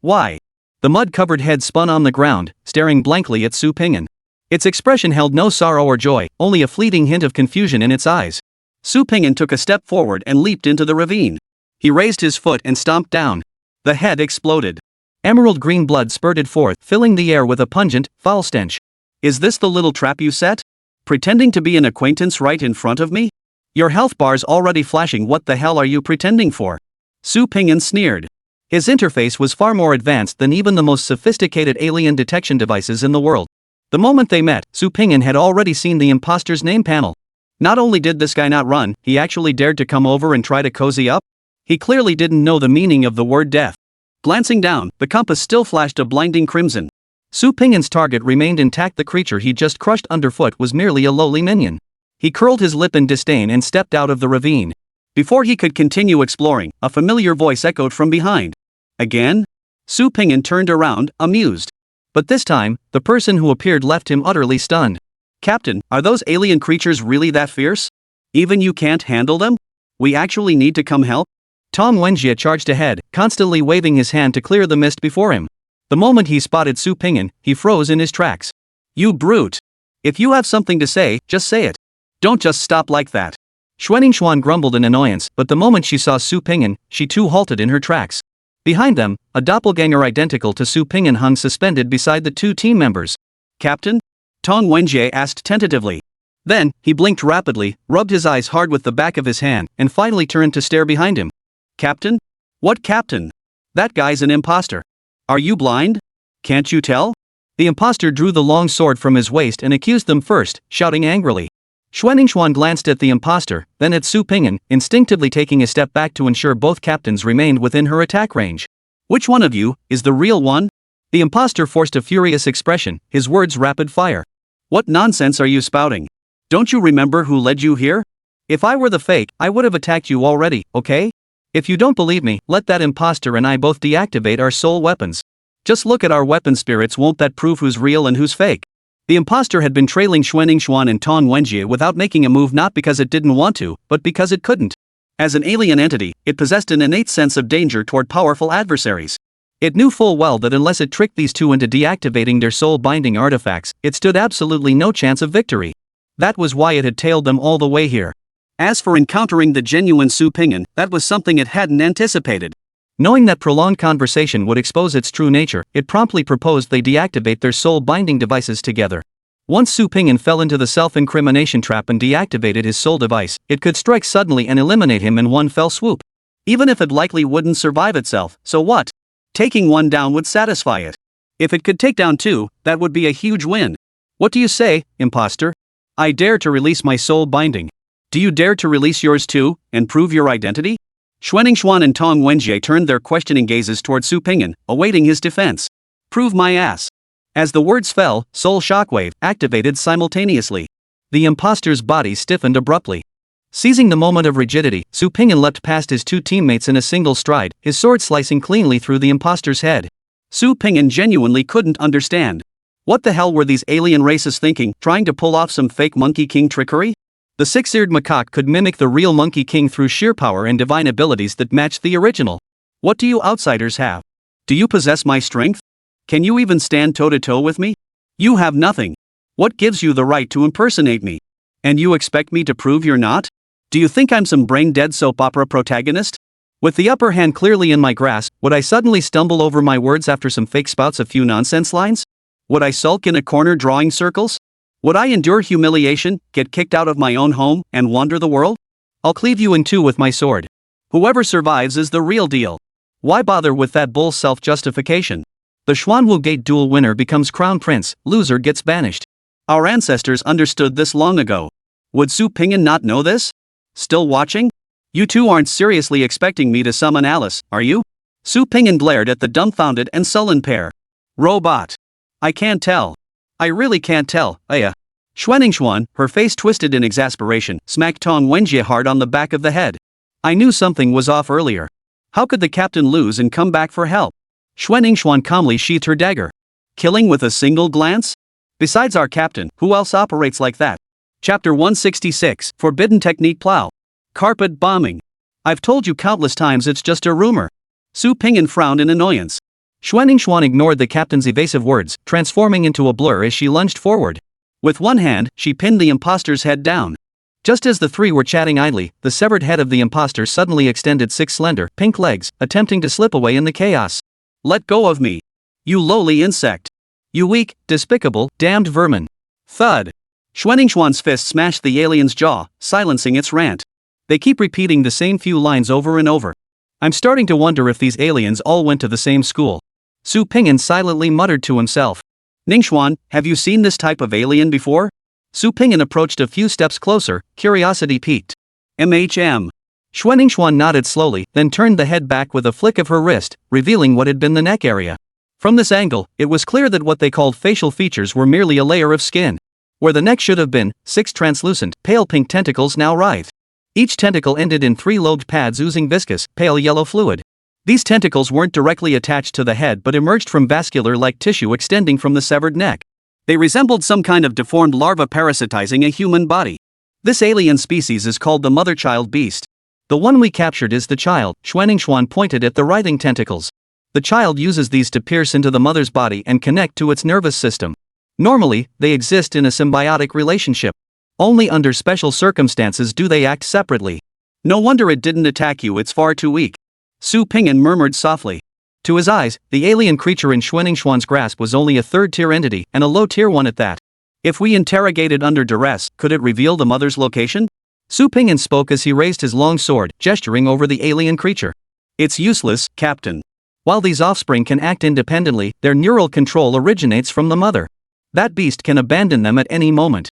Why? The mud-covered head spun on the ground, staring blankly at Su Pingyan. Its expression held no sorrow or joy, only a fleeting hint of confusion in its eyes. Su Pingyan took a step forward and leaped into the ravine. He raised his foot and stomped down. The head exploded. Emerald green blood spurted forth, filling the air with a pungent, foul stench. Is this the little trap you set? Pretending to be an acquaintance right in front of me? Your health bar's already flashing. What the hell are you pretending for? Su Pingyan sneered. His interface was far more advanced than even the most sophisticated alien detection devices in the world. The moment they met, Su Pingyan had already seen the imposter's name panel. Not only did this guy not run, he actually dared to come over and try to cozy up. He clearly didn't know the meaning of the word death. Glancing down, the compass still flashed a blinding crimson. Su Pingyan's target remained intact. The creature he just crushed underfoot was merely a lowly minion. He curled his lip in disdain and stepped out of the ravine. Before he could continue exploring, a familiar voice echoed from behind. Again? Su Pingyan turned around, amused. But this time, the person who appeared left him utterly stunned. Captain, are those alien creatures really that fierce? Even you can't handle them? We actually need to come help? Tong Wenjie charged ahead, constantly waving his hand to clear the mist before him. The moment he spotted Su Pingyan, he froze in his tracks. You brute! If you have something to say, just say it. Don't just stop like that. Xuan grumbled in annoyance, but the moment she saw Su Pingyan, she too halted in her tracks. Behind them, a doppelganger identical to Su Pingyan hung suspended beside the two team members.
Captain? Tong Wenjie asked tentatively. Then, he blinked rapidly, rubbed his eyes hard with the back of his hand, and finally turned to stare behind him. Captain? What captain? That guy's an imposter. Are you blind? Can't you tell?
The imposter drew the long sword from his waist and accused them first, shouting angrily. Xuan glanced at the imposter, then at Su Pingyan, instinctively taking a step back to ensure both captains remained within her attack range.
Which one of you is the real one?
The imposter forced a furious expression, his words rapid fire.
What nonsense are you spouting? Don't you remember who led you here?
If I were the fake, I would have attacked you already, okay? If you don't believe me, let that imposter and I both deactivate our soul weapons. Just look at our weapon spirits, won't that prove who's real and who's fake? The imposter had been trailing Xuan and Tong Wenjie without making a move, not because it didn't want to, but because it couldn't. As an alien entity, it possessed an innate sense of danger toward powerful adversaries. It knew full well that unless it tricked these two into deactivating their soul-binding artifacts, it stood absolutely no chance of victory. That was why it had tailed them all the way here.
As for encountering the genuine Su Pingyan, that was something it hadn't anticipated.
Knowing that prolonged conversation would expose its true nature, it promptly proposed they deactivate their soul-binding devices together. Once Su Pingyan fell into the self-incrimination trap and deactivated his soul device, it could strike suddenly and eliminate him in one fell swoop.
Even if it likely wouldn't survive itself, so what? Taking one down would satisfy it. If it could take down two, that would be a huge win.
What do you say, imposter?
I dare to release my soul binding. Do you dare to release yours too, and prove your identity? Xuan and Tong Wenjie turned their questioning gazes toward Su Pingyan, awaiting his defense. Prove my ass. As the words fell, soul shockwave activated simultaneously.
The imposter's body stiffened abruptly. Seizing the moment of rigidity, Su Pingyan leapt past his two teammates in a single stride, his sword slicing cleanly through the imposter's head.
Su Pingyan genuinely couldn't understand. What the hell were these alien races thinking, trying to pull off some fake Monkey King trickery?
The six-eared macaque could mimic the real Monkey King through sheer power and divine abilities that matched the original.
What do you outsiders have? Do you possess my strength? Can you even stand toe-to-toe with me? You have nothing. What gives you the right to impersonate me? And you expect me to prove you're not? Do you think I'm some brain-dead soap opera protagonist?
With the upper hand clearly in my grasp, would I suddenly stumble over my words after some fake spouts a few nonsense lines?
Would I sulk in a corner drawing circles? Would I endure humiliation, get kicked out of my own home, and wander the world?
I'll cleave you in two with my sword.
Whoever survives is the real deal.
Why bother with that bull self-justification? The Xuanwu Gate duel winner becomes crown prince, loser gets banished.
Our ancestors understood this long ago. Would Su Pingyan not know this? Still watching? You two aren't seriously expecting me to summon Alice, are you? Su Pingyan glared at the dumbfounded and sullen pair. Robot. I can't tell. I really can't tell, Aya. Xuan, her face twisted in exasperation, smacked Tong Wenjie hard on the back of the head. I knew something was off earlier. How could the captain lose and come back for help? Xuan calmly sheathed her dagger. Killing with a single glance? Besides our captain, who else operates like that? Chapter 166, Forbidden Technique Plow. Carpet bombing. I've told you countless times it's just a rumor. Su Pingyan frowned in annoyance.
Xuan ignored the captain's evasive words, transforming into a blur as she lunged forward.
With one hand, she pinned the imposter's head down.
Just as the three were chatting idly, the severed head of the imposter suddenly extended six slender, pink legs, attempting to slip away in the chaos.
Let go of me. You lowly insect. You weak, despicable, damned vermin. Thud. Xuan's fist smashed the alien's jaw, silencing its rant.
They keep repeating the same few lines over and over. I'm starting to wonder if these aliens all went to the same school. Su Pingyan silently muttered to himself.
Ningxuan, have you seen this type of alien before?
Su Pingyan approached a few steps closer, curiosity piqued.
MHM.
Xuan nodded slowly, then turned the head back with a flick of her wrist, revealing what had been the neck area. From this angle, it was clear that what they called facial features were merely a layer of skin. Where the neck should have been, six translucent, pale pink tentacles now writhed. Each tentacle ended in three-lobed pads oozing viscous, pale yellow fluid. These tentacles weren't directly attached to the head but emerged from vascular-like tissue extending from the severed neck.
They resembled some kind of deformed larva parasitizing a human body. This alien species is called the mother-child beast.
The one we captured is the child, Xuan pointed at the writhing tentacles. The child uses these to pierce into the mother's body and connect to its nervous system. Normally, they exist in a symbiotic relationship. Only under special circumstances do they act separately.
No wonder it didn't attack you, it's far too weak. Su Ping'an murmured softly.
To his eyes, the alien creature in Xuaningxuan's grasp was only a third-tier entity, and a low-tier one at that.
If we interrogated under duress, could it reveal the mother's location?
Su Ping'an spoke as he raised his long sword, gesturing over the alien creature.
It's useless, Captain.
While these offspring can act independently, their neural control originates from the mother. That beast can abandon them at any moment.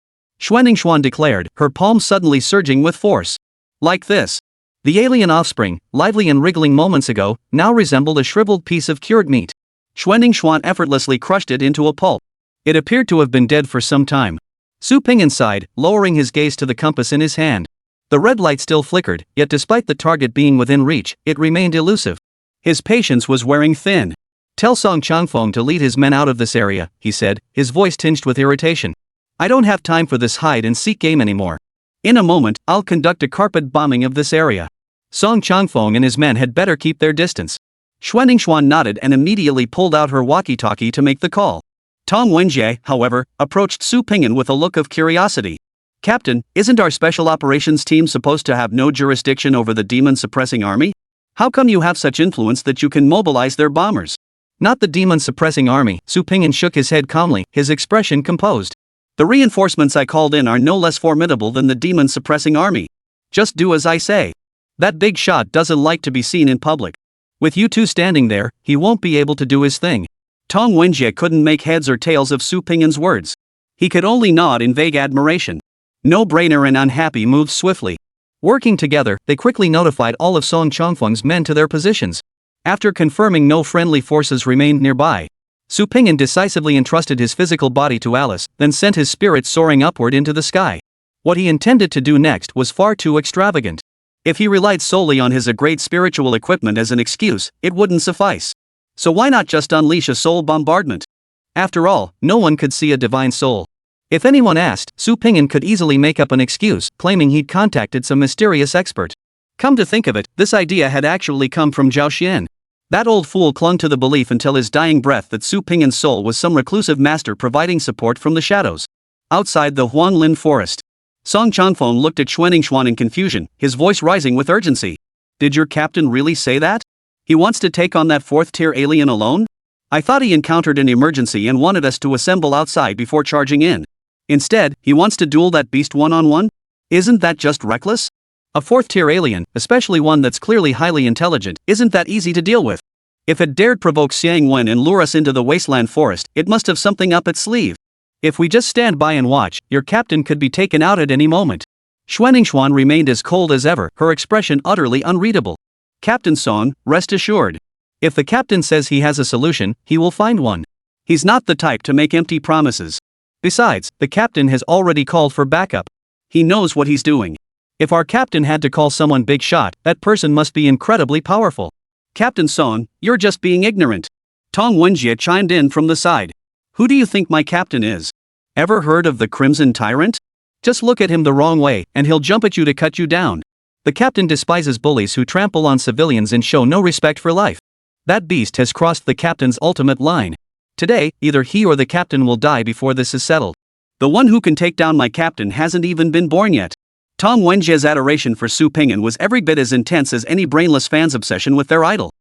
Xuaningxuan declared, her palm suddenly surging with force. Like this.
The alien offspring, lively and wriggling moments ago, now resembled a shriveled piece of cured meat.
Xuaningxuan effortlessly crushed it into a pulp.
It appeared to have been dead for some time. Su Ping'an sighed, lowering his gaze to the compass in his hand. The red light still flickered, yet despite the target being within reach, it remained elusive.
His patience was wearing thin.
Tell Song Changfeng to lead his men out of this area, he said, his voice tinged with irritation. I don't have time for this hide-and-seek game anymore.
In a moment, I'll conduct a carpet bombing of this area.
Song Changfeng and his men had better keep their distance.
Xuaningxuan nodded and immediately pulled out her walkie-talkie to make the call. Tong Wenjie, however, approached Su Ping'an with a look of curiosity. Captain, isn't our special operations team supposed to have no jurisdiction over the demon-suppressing army? How come you have such influence that you can mobilize their bombers?
Not the demon-suppressing army, Su Ping'an shook his head calmly, his expression composed.
The reinforcements I called in are no less formidable than the demon-suppressing army. Just do as I say. That big shot doesn't like to be seen in public.
With you two standing there, he won't be able to do his thing.
Tong Wenjie couldn't make heads or tails of Su Ping'an's words. He could only nod in vague admiration. No-brainer and unhappy moved swiftly.
Working together, they quickly notified all of Song Changfeng's men to their positions. After confirming no friendly forces remained nearby, Su Ping'an decisively entrusted his physical body to Alice, then sent his spirit soaring upward into the sky. What he intended to do next was far too extravagant.
If he relied solely on his great spiritual equipment as an excuse, it wouldn't suffice. So why not just unleash a soul bombardment?
After all, no one could see a divine soul. If anyone asked, Su Ping'an could easily make up an excuse, claiming he'd contacted some mysterious expert. Come to think of it, this idea had actually come from Zhao Xian. That old fool clung to the belief until his dying breath that Su Ping'an's soul was some reclusive master providing support from the shadows. Outside the Huanglin forest, Song Changfeng looked at Xuaningxuan in confusion, his voice rising with urgency. Did your captain really say that? He wants to take on that fourth-tier alien alone? I thought he encountered an emergency and wanted us to assemble outside before charging in. Instead, he wants to duel that beast one-on-one? Isn't that just reckless? A fourth-tier alien, especially one that's clearly highly intelligent, isn't that easy to deal with. If it dared provoke Xiang Wen and lure us into the wasteland forest, it must have something up its sleeve. If we just stand by and watch, your captain could be taken out at any moment. Xuaningxuan remained as cold as ever, her expression utterly unreadable. Captain Song, rest assured. If the captain says he has a solution, he will find one. He's not the type to make empty promises. Besides, the captain has already called for backup. He knows what he's doing. If our captain had to call someone big shot, that person must be incredibly powerful. Captain Song, you're just being ignorant. Tong Wenjie chimed in from the side. Who do you think my captain is? Ever heard of the Crimson Tyrant? Just look at him the wrong way, and he'll jump at you to cut you down. The captain despises bullies who trample on civilians and show no respect for life. That beast has crossed the captain's ultimate line. Today, either he or the captain will die before this is settled. The one who can take down my captain hasn't even been born yet. Tong Wenjie's adoration for Su Ping'an was every bit as intense as any brainless fan's obsession with their idol.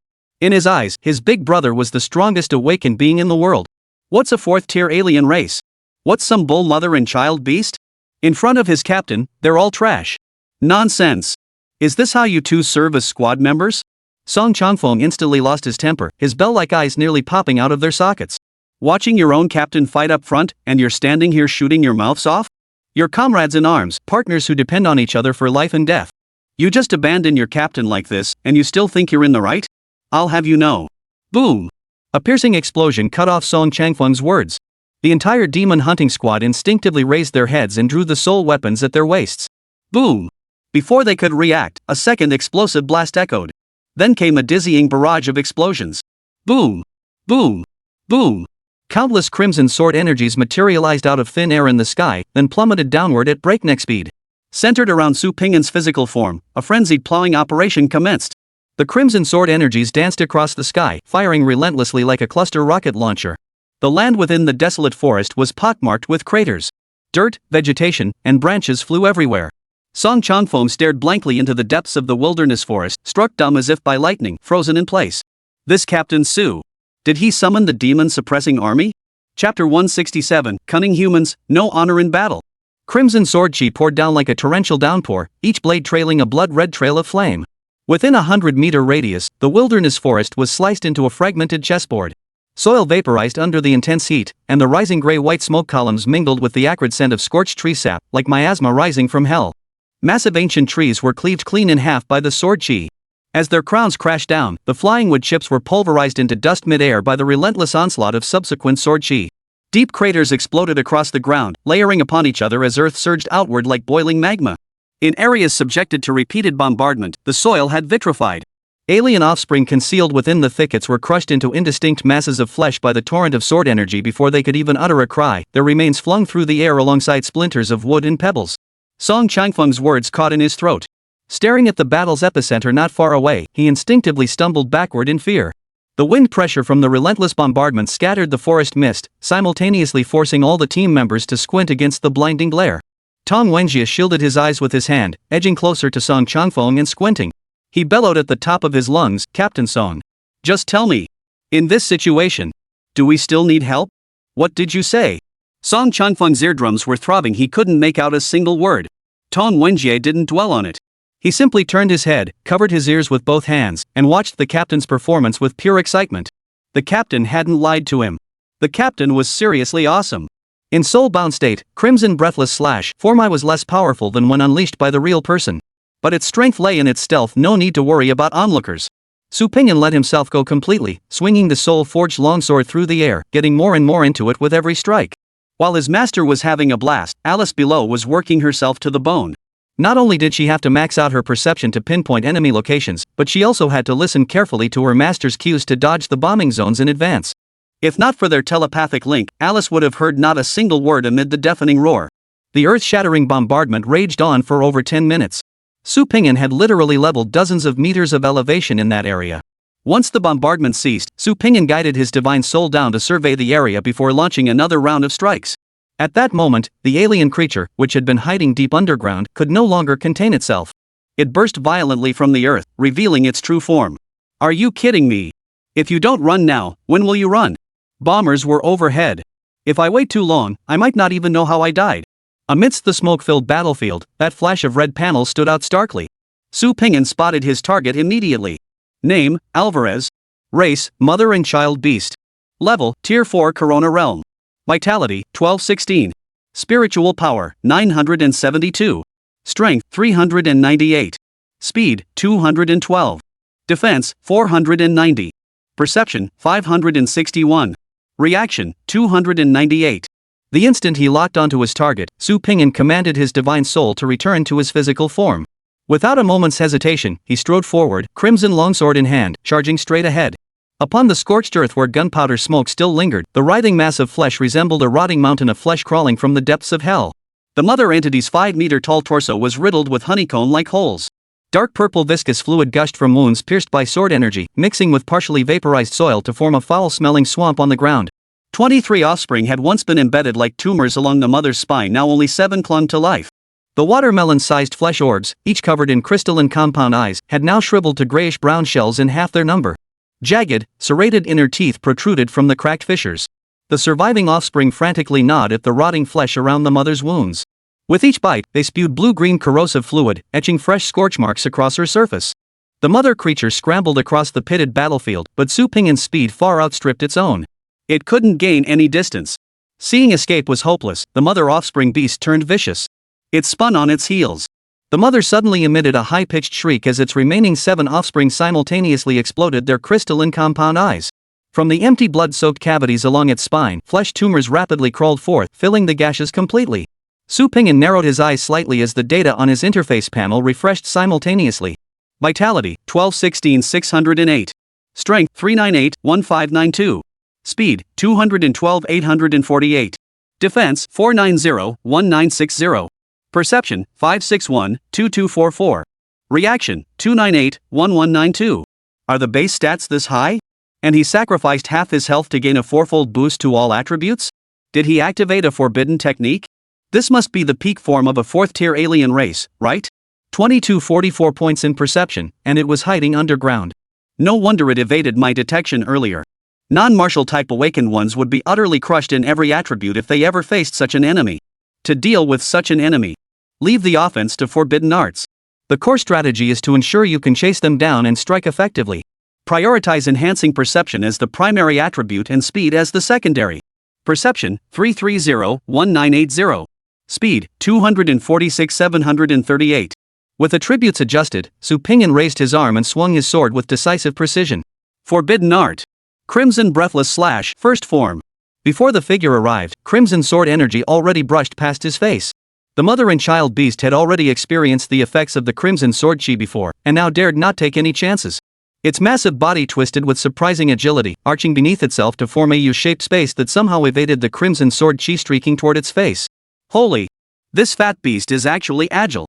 In his eyes, his big brother was the strongest awakened being in the world. What's a fourth-tier alien race? What's some bull mother and child beast? In front of his captain, they're all trash. Nonsense. Is this how you two serve as squad members? Song Changfeng instantly lost his temper, his bell-like eyes nearly popping out of their sockets. Watching your own captain fight up front, and you're standing here shooting your mouths off? You're comrades in arms, partners who depend on each other for life and death. You just abandon your captain like this, and you still think you're in the right? I'll have you know. Boom! A piercing explosion cut off Song Changfeng's words. The entire demon hunting squad instinctively raised their heads and drew the soul weapons at their waists. Boom! Before they could react, a second explosive blast echoed. Then came a dizzying barrage of explosions. Boom! Boom! Boom! Countless crimson sword energies materialized out of thin air in the sky, then plummeted downward at breakneck speed. Centered around Su Ping'an's physical form, a frenzied plowing operation commenced. The crimson sword energies danced across the sky, firing relentlessly like a cluster rocket launcher. The land within the desolate forest was pockmarked with craters. Dirt, vegetation, and branches flew everywhere. Song Changfeng stared blankly into the depths of the wilderness forest, struck dumb as if by lightning, frozen in place. This Captain Su. Did he summon the demon-suppressing army? Chapter 167, Cunning Humans, No Honor in Battle. Crimson sword chi poured down like a torrential downpour, each blade trailing a blood-red trail of flame. Within a 100-meter radius, the wilderness forest was sliced into a fragmented chessboard. Soil vaporized under the intense heat, and the rising gray-white smoke columns mingled with the acrid scent of scorched tree sap, like miasma rising from hell. Massive ancient trees were cleaved clean in half by the sword chi. As their crowns crashed down, the flying wood chips were pulverized into dust mid-air by the relentless onslaught of subsequent sword chi. Deep craters exploded across the ground, layering upon each other as earth surged outward like boiling magma. In areas subjected to repeated bombardment, the soil had vitrified. Alien offspring concealed within the thickets were crushed into indistinct masses of flesh by the torrent of sword energy before they could even utter a cry, their remains flung through the air alongside splinters of wood and pebbles. Song Changfeng's words caught in his throat. Staring at the battle's epicenter not far away, he instinctively stumbled backward in fear. The wind pressure from the relentless bombardment scattered the forest mist, simultaneously forcing all the team members to squint against the blinding glare. Tong Wenjie shielded his eyes with his hand, edging closer to Song Changfeng and squinting. He bellowed at the top of his lungs, "Captain Song. Just tell me. In this situation, do we still need help? What did you say?" Song Changfeng's eardrums were throbbing, he couldn't make out a single word. Tong Wenjie didn't dwell on it. He simply turned his head, covered his ears with both hands, and watched the captain's performance with pure excitement. The captain hadn't lied to him. The captain was seriously awesome. In soul-bound state, Crimson Breathless Slash Form was less powerful than when unleashed by the real person. But its strength lay in its stealth, no need to worry about onlookers. Su Pingyan let himself go completely, swinging the soul-forged longsword through the air, getting more and more into it with every strike. While his master was having a blast, Alice below was working herself to the bone. Not only did she have to max out her perception to pinpoint enemy locations, but she also had to listen carefully to her master's cues to dodge the bombing zones in advance. If not for their telepathic link, Alice would have heard not a single word amid the deafening roar. The earth-shattering bombardment raged on for over 10 minutes. Su Pingyan had literally leveled dozens of meters of elevation in that area. Once the bombardment ceased, Su Pingyan guided his divine soul down to survey the area before launching another round of strikes. At that moment, the alien creature, which had been hiding deep underground, could no longer contain itself. It burst violently from the earth, revealing its true form. "Are you kidding me? If you don't run now, when will you run?" Bombers were overhead. "If I wait too long, I might not even know how I died." Amidst the smoke-filled battlefield, that flash of red panels stood out starkly. Su Pingyan spotted his target immediately. Name, Alvarez. Race, mother and child beast. Level, Tier 4 Corona Realm. Vitality, 1216. Spiritual power, 972. Strength, 398. Speed, 212. Defense, 490. Perception, 561. Reaction, 298. The instant he locked onto his target, Su Pingyan commanded his divine soul to return to his physical form. Without a moment's hesitation, he strode forward, crimson longsword in hand, charging straight ahead. Upon the scorched earth where gunpowder smoke still lingered, the writhing mass of flesh resembled a rotting mountain of flesh crawling from the depths of hell. The mother entity's 5-meter-tall torso was riddled with honeycomb-like holes. Dark purple viscous fluid gushed from wounds pierced by sword energy, mixing with partially vaporized soil to form a foul-smelling swamp on the ground. 23 offspring had once been embedded like tumors along the mother's spine, now only 7 clung to life. The watermelon-sized flesh orbs, each covered in crystalline compound eyes, had now shriveled to grayish-brown shells in half their number. Jagged, serrated inner teeth protruded from the cracked fissures. The surviving offspring frantically gnawed at the rotting flesh around the mother's wounds. With each bite, they spewed blue-green corrosive fluid, etching fresh scorch marks across her surface. The mother creature scrambled across the pitted battlefield, but Su Pingyan's speed far outstripped its own. It couldn't gain any distance. Seeing escape was hopeless, the mother offspring beast turned vicious. It spun on its heels. The mother suddenly emitted a high-pitched shriek as its remaining 7 offspring simultaneously exploded their crystalline compound eyes. From the empty blood-soaked cavities along its spine, flesh tumors rapidly crawled forth, filling the gashes completely. Su Pingyan narrowed his eyes slightly as the data on his interface panel refreshed simultaneously. Vitality, 1216 608. Strength, 398 1592. Speed, 212 848. Defense, 490 1960. Perception, 561 2244. Reaction, 298 1192. Are the base stats this high? And he sacrificed half his health to gain a 4-fold boost to all attributes? Did he activate a forbidden technique?
This must be the peak form of a 4th-tier alien race, right? 2244 points in perception, and it was hiding underground. No wonder it evaded my detection earlier. Non-martial type awakened ones would be utterly crushed in every attribute if they ever faced such an enemy. To deal with such an enemy, leave the offense to forbidden arts. The core strategy is to ensure you can chase them down and strike effectively. Prioritize enhancing perception as the primary attribute and speed as the secondary. Perception, 330-1980. Speed, 246-738. With attributes adjusted, Su Pingyan raised his arm and swung his sword with decisive precision. Forbidden art. Crimson Breathless Slash, first form. Before the figure arrived, Crimson Sword energy already brushed past his face. The mother and child beast had already experienced the effects of the Crimson Sword Chi before, and now dared not take any chances. Its massive body twisted with surprising agility, arching beneath itself to form a U-shaped space that somehow evaded the Crimson Sword Chi streaking toward its face. Holy! This fat beast is actually agile.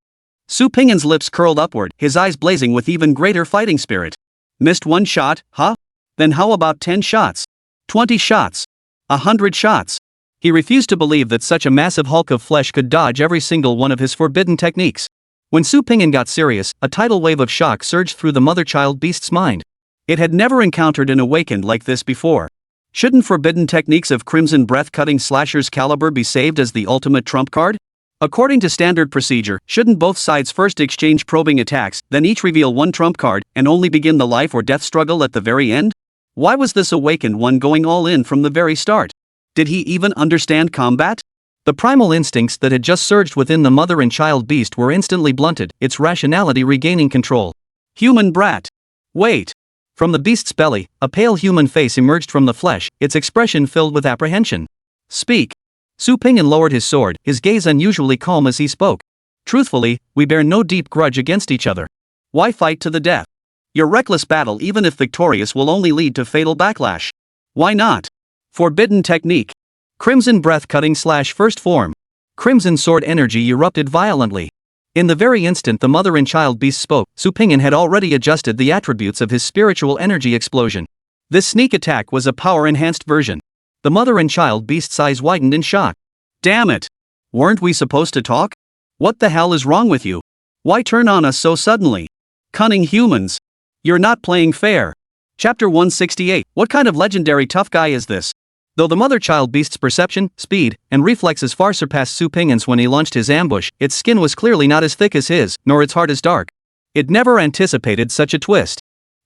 Su Pingyan's lips curled upward, his eyes blazing with even greater fighting spirit. Missed one shot, huh? Then how about 10 shots? 20 shots? 100 shots? He refused to believe that such a massive hulk of flesh could dodge every single one of his forbidden techniques. When Su Pingyan got serious, a tidal wave of shock surged through the mother-child beast's mind. It had never encountered an awakened like this before. Shouldn't forbidden techniques of Crimson Breath-cutting Slasher's caliber be saved as the ultimate trump card? According to standard procedure, shouldn't both sides first exchange probing attacks, then each reveal one trump card, and only begin the life or death struggle at the very end? Why was this awakened one going all in from the very start? Did he even understand combat? The primal instincts that had just surged within the mother and child beast were instantly blunted, its rationality regaining control. Human brat. Wait. From the beast's belly, a pale human face emerged from the flesh, its expression filled with apprehension. Speak. Su Pingyan lowered his sword, his gaze unusually calm as he spoke. Truthfully, we bear no deep grudge against each other. Why fight to the death? Your reckless battle, even if victorious, will only lead to fatal backlash. Why not? Forbidden technique. Crimson Breath-cutting Slash first form. Crimson Sword energy erupted violently. In the very instant the mother and child beast spoke, Su Pingyan had already adjusted the attributes of his spiritual energy explosion. This sneak attack was a power-enhanced version. The mother and child beast's eyes widened in shock. Damn it! Weren't we supposed to talk? What the hell is wrong with you? Why turn on us so suddenly? Cunning humans! You're not playing fair. Chapter 168. What kind of legendary tough guy is this? Though the mother-child beast's perception, speed, and reflexes far surpassed Su Pingyan's when he launched his ambush, its skin was clearly not as thick as his, nor its heart as dark. It never anticipated such a twist.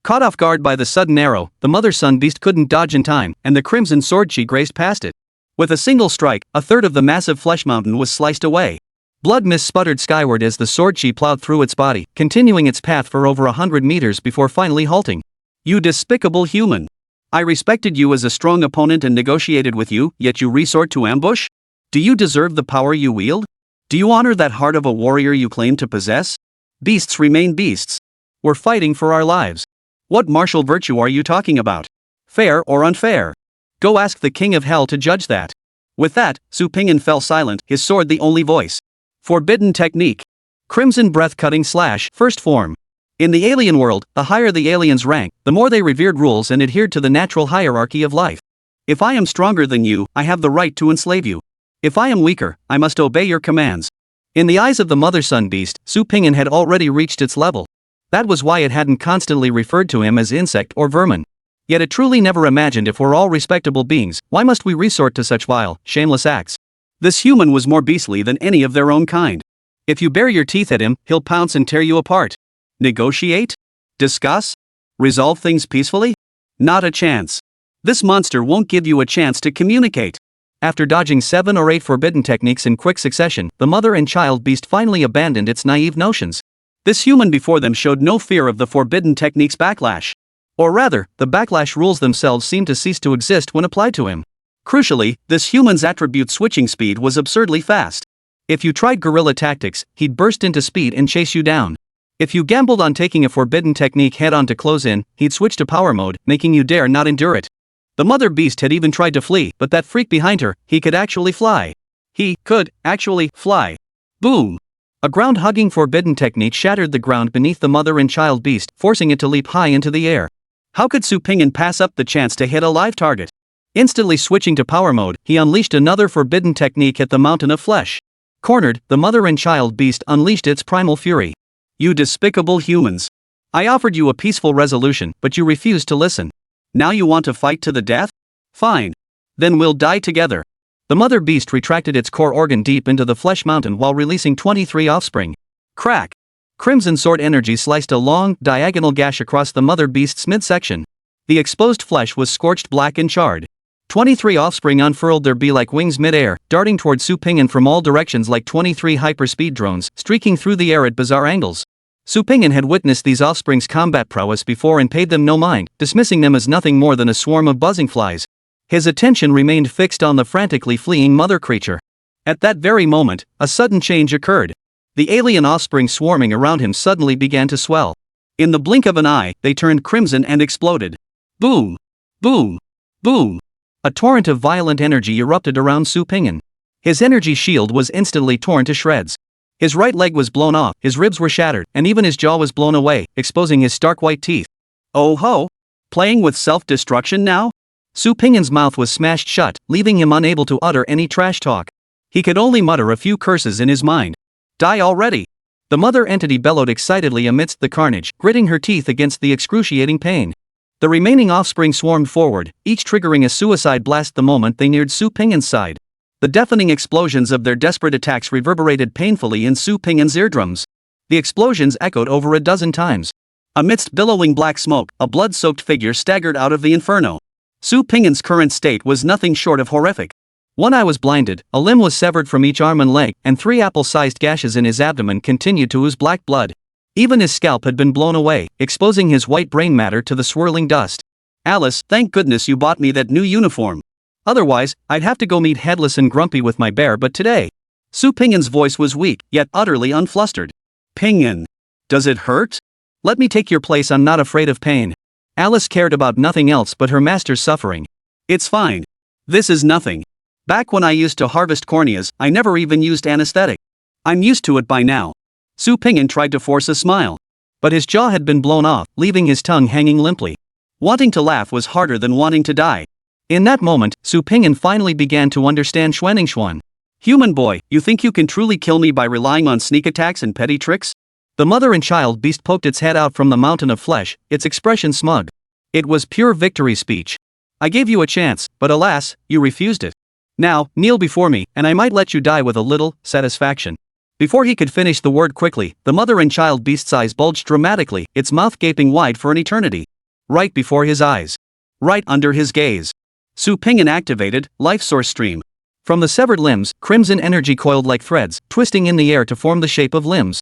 Caught off guard by the sudden arrow, the mother-son beast couldn't dodge in time, and the Crimson Sword Chi grazed past it. With a single strike, a third of the massive flesh mountain was sliced away. Blood mist sputtered skyward as the Sword Chi plowed through its body, continuing its path for over 100 meters before finally halting. You despicable human! I respected you as a strong opponent and negotiated with you, yet you resort to ambush? Do you deserve the power you wield? Do you honor that heart of a warrior you claim to possess? Beasts remain beasts. We're fighting for our lives. What martial virtue are you talking about? Fair or unfair? Go ask the King of Hell to judge that. With that, Su Pingyan fell silent, his sword the only voice. Forbidden technique. Crimson Breath-cutting Slash, first form. In the alien world, the higher the aliens' rank, the more they revered rules and adhered to the natural hierarchy of life. If I am stronger than you, I have the right to enslave you. If I am weaker, I must obey your commands. In the eyes of the mother-son beast, Su Pingyan had already reached its level. That was why it hadn't constantly referred to him as insect or vermin. Yet it truly never imagined if we're all respectable beings, why must we resort to such vile, shameless acts? This human was more beastly than any of their own kind. If you bare your teeth at him, he'll pounce and tear you apart. Negotiate? Discuss? Resolve things peacefully? Not a chance. This monster won't give you a chance to communicate. After dodging 7 or 8 forbidden techniques in quick succession, the mother and child beast finally abandoned its naive notions. This human before them showed no fear of the forbidden technique's backlash. Or rather, the backlash rules themselves seemed to cease to exist when applied to him. Crucially, this human's attribute switching speed was absurdly fast. If you tried guerrilla tactics, he'd burst into speed and chase you down. If you gambled on taking a forbidden technique head-on to close in, he'd switch to power mode, making you dare not endure it. The mother beast had even tried to flee, but that freak behind her, he could actually fly. He could actually fly. Boom! A ground-hugging forbidden technique shattered the ground beneath the mother and child beast, forcing it to leap high into the air. How could Su Pingyan pass up the chance to hit a live target? Instantly switching to power mode, he unleashed another forbidden technique at the mountain of flesh.
Cornered, the mother and child beast unleashed its primal fury.
You despicable humans. I offered you a peaceful resolution, but you refused to listen. Now you want to fight to the death? Fine. Then we'll die together.
The mother beast retracted its core organ deep into the flesh mountain while releasing 23 offspring.
Crack.
Crimson sword energy sliced a long, diagonal gash across the mother beast's midsection. The exposed flesh was scorched black and charred. 23 offspring unfurled their bee-like wings mid-air, darting toward Su Pingyan from all directions like 23 hyperspeed drones, streaking through the air at bizarre angles. Su Pingyan had witnessed these offspring's combat prowess before and paid them no mind, dismissing them as nothing more than a swarm of buzzing flies. His attention remained fixed on the frantically fleeing mother creature. At that very moment, a sudden change occurred. The alien offspring swarming around him suddenly began to swell. In the blink of an eye, they turned crimson and exploded. Boom! Boom! Boom! A torrent of violent energy erupted around Su Pingyan. His energy shield was instantly torn to shreds. His right leg was blown off, his ribs were shattered, and even his jaw was blown away, exposing his stark white teeth.
Oh ho! Playing with self-destruction now?
Su Pingyan's mouth was smashed shut, leaving him unable to utter any trash talk. He could only mutter a few curses in his mind.
Die already!
The mother entity bellowed excitedly amidst the carnage, gritting her teeth against the excruciating pain. The remaining offspring swarmed forward, each triggering a suicide blast the moment they neared Su Pingyan's side. The deafening explosions of their desperate attacks reverberated painfully in Su Pingyan's eardrums. The explosions echoed over a dozen times.
Amidst billowing black smoke, a blood-soaked figure staggered out of the inferno. Su Pingyan's current state was nothing short of horrific.
One eye was blinded, a limb was severed from each arm and leg, and 3 apple-sized gashes in his abdomen continued to ooze black blood. Even his scalp had been blown away, exposing his white brain matter to the swirling dust.
Alice, thank goodness you bought me that new uniform. Otherwise, I'd have to go meet Headless and Grumpy with my bear, but today. Su Pingyan's voice was weak, yet utterly unflustered. Pingyan. Does it hurt?
Let me take your place, I'm not afraid of pain. Alice cared about nothing else but her master's suffering.
It's fine. This is nothing. Back when I used to harvest corneas, I never even used anesthetic. I'm used to it by now. Su Pingyan tried to force a smile.
But his jaw had been blown off, leaving his tongue hanging limply.
Wanting to laugh was harder than wanting to die.
In that moment, Su Pingyan finally began to understand Xuan.
Human boy, you think you can truly kill me by relying on sneak attacks and petty tricks?
The mother and child beast poked its head out from the mountain of flesh, its expression smug. It was pure victory speech. I gave you a chance, but alas, you refused it. Now, kneel before me, and I might let you die with a little satisfaction. Before he could finish the word quickly, the mother and child beast's eyes bulged dramatically, its mouth gaping wide for an eternity. Right before his eyes. Right under his gaze.
Su Pingyan activated Life Source Stream.
From the severed limbs, crimson energy coiled like threads, twisting in the air to form the shape of limbs.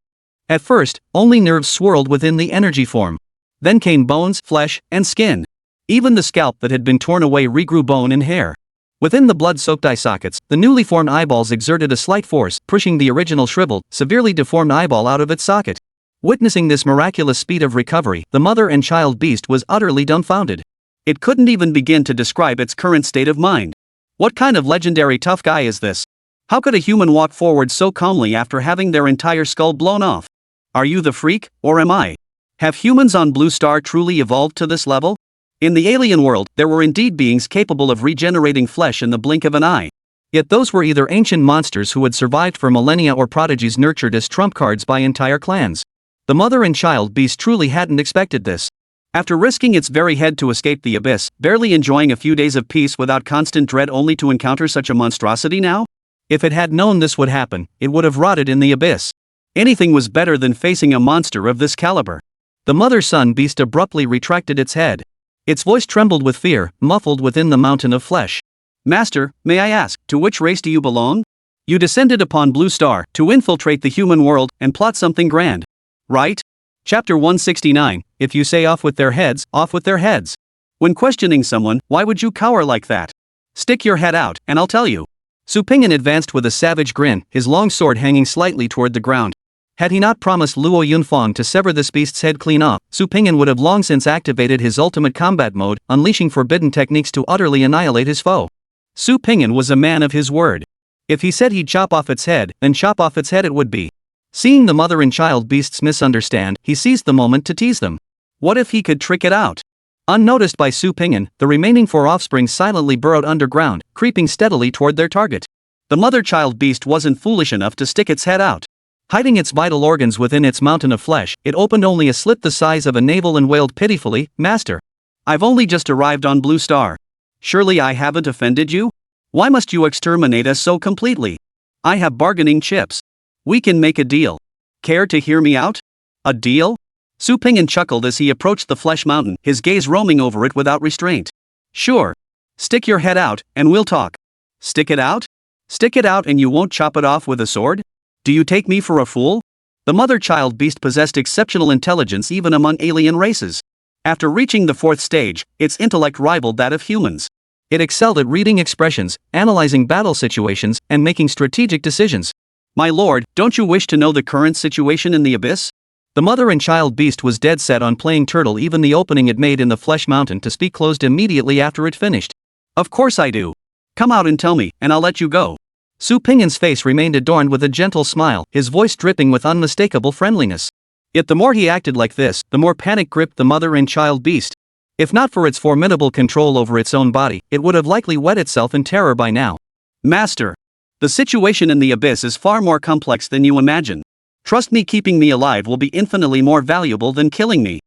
At first, only nerves swirled within the energy form. Then came bones, flesh, and skin. Even the scalp that had been torn away regrew bone and hair. Within the blood-soaked eye sockets, the newly formed eyeballs exerted a slight force, pushing the original shriveled, severely deformed eyeball out of its socket. Witnessing this miraculous speed of recovery, the mother and child beast was utterly dumbfounded.
It couldn't even begin to describe its current state of mind. What kind of legendary tough guy is this? How could a human walk forward so calmly after having their entire skull blown off? Are you the freak, or am I? Have humans on Blue Star truly evolved to this level? In the alien world, there were indeed beings capable of regenerating flesh in the blink of an eye.
Yet those were either ancient monsters who had survived for millennia or prodigies nurtured as trump cards by entire clans. The mother and child beast truly hadn't expected this. After risking its very head to escape the abyss, barely enjoying a few days of peace without constant dread only to encounter such a monstrosity now? If it had known this would happen, it would have rotted in the abyss.
Anything was better than facing a monster of this caliber.
The mother-son beast abruptly retracted its head. Its voice trembled with fear, muffled within the mountain of flesh.
Master, may I ask, to which race do you belong? You descended upon Blue Star to infiltrate the human world and plot something grand. Right?
Chapter 169, if you say off with their heads, off with their heads.
When questioning someone, why would you cower like that? Stick your head out, and I'll tell you.
Su Pingyan advanced with a savage grin, his long sword hanging slightly toward the ground. Had he not promised Luo Yunfang to sever this beast's head clean off, Su Pingyan would have long since activated his ultimate combat mode, unleashing forbidden techniques to utterly annihilate his foe. Su Pingyan was a man of his word. If he said he'd chop off its head, then chop off its head it would be. Seeing the mother and child beasts misunderstand, he seized the moment to tease them. What if he could trick it out? Unnoticed by Su Pingyan, the remaining 4 offspring silently burrowed underground, creeping steadily toward their target.
The mother-child beast wasn't foolish enough to stick its head out. Hiding its vital organs within its mountain of flesh, it opened only a slit the size of a navel and wailed pitifully, "Master, I've only just arrived on Blue Star. Surely I haven't offended you? Why must you exterminate us so completely? I have bargaining chips. We can make a deal. Care to hear me out? A deal?" Su Pingyan chuckled as he approached the flesh mountain, his gaze roaming over it without restraint. "Sure. Stick your head out, and we'll talk." "Stick it out? Stick it out and you won't chop it off with a sword? Do you take me for a fool?" The mother-child beast possessed exceptional intelligence even among alien races. After reaching the 4th stage, its intellect rivaled that of humans. It excelled at reading expressions, analyzing battle situations, and making strategic decisions. "My lord, don't you wish to know the current situation in the abyss?" The mother and child beast was dead set on playing turtle. Even the opening it made in the flesh mountain to speak closed immediately after it finished. "Of course I do. Come out and tell me, and I'll let you go." Su Pingyan's face remained adorned with a gentle smile, his voice dripping with unmistakable friendliness. Yet the more he acted like this, the more panic gripped the mother and child beast. If not for its formidable control over its own body, it would have likely wet itself in terror by now. "Master, the situation in the abyss is far more complex than you imagine. Trust me, keeping me alive will be infinitely more valuable than killing me,"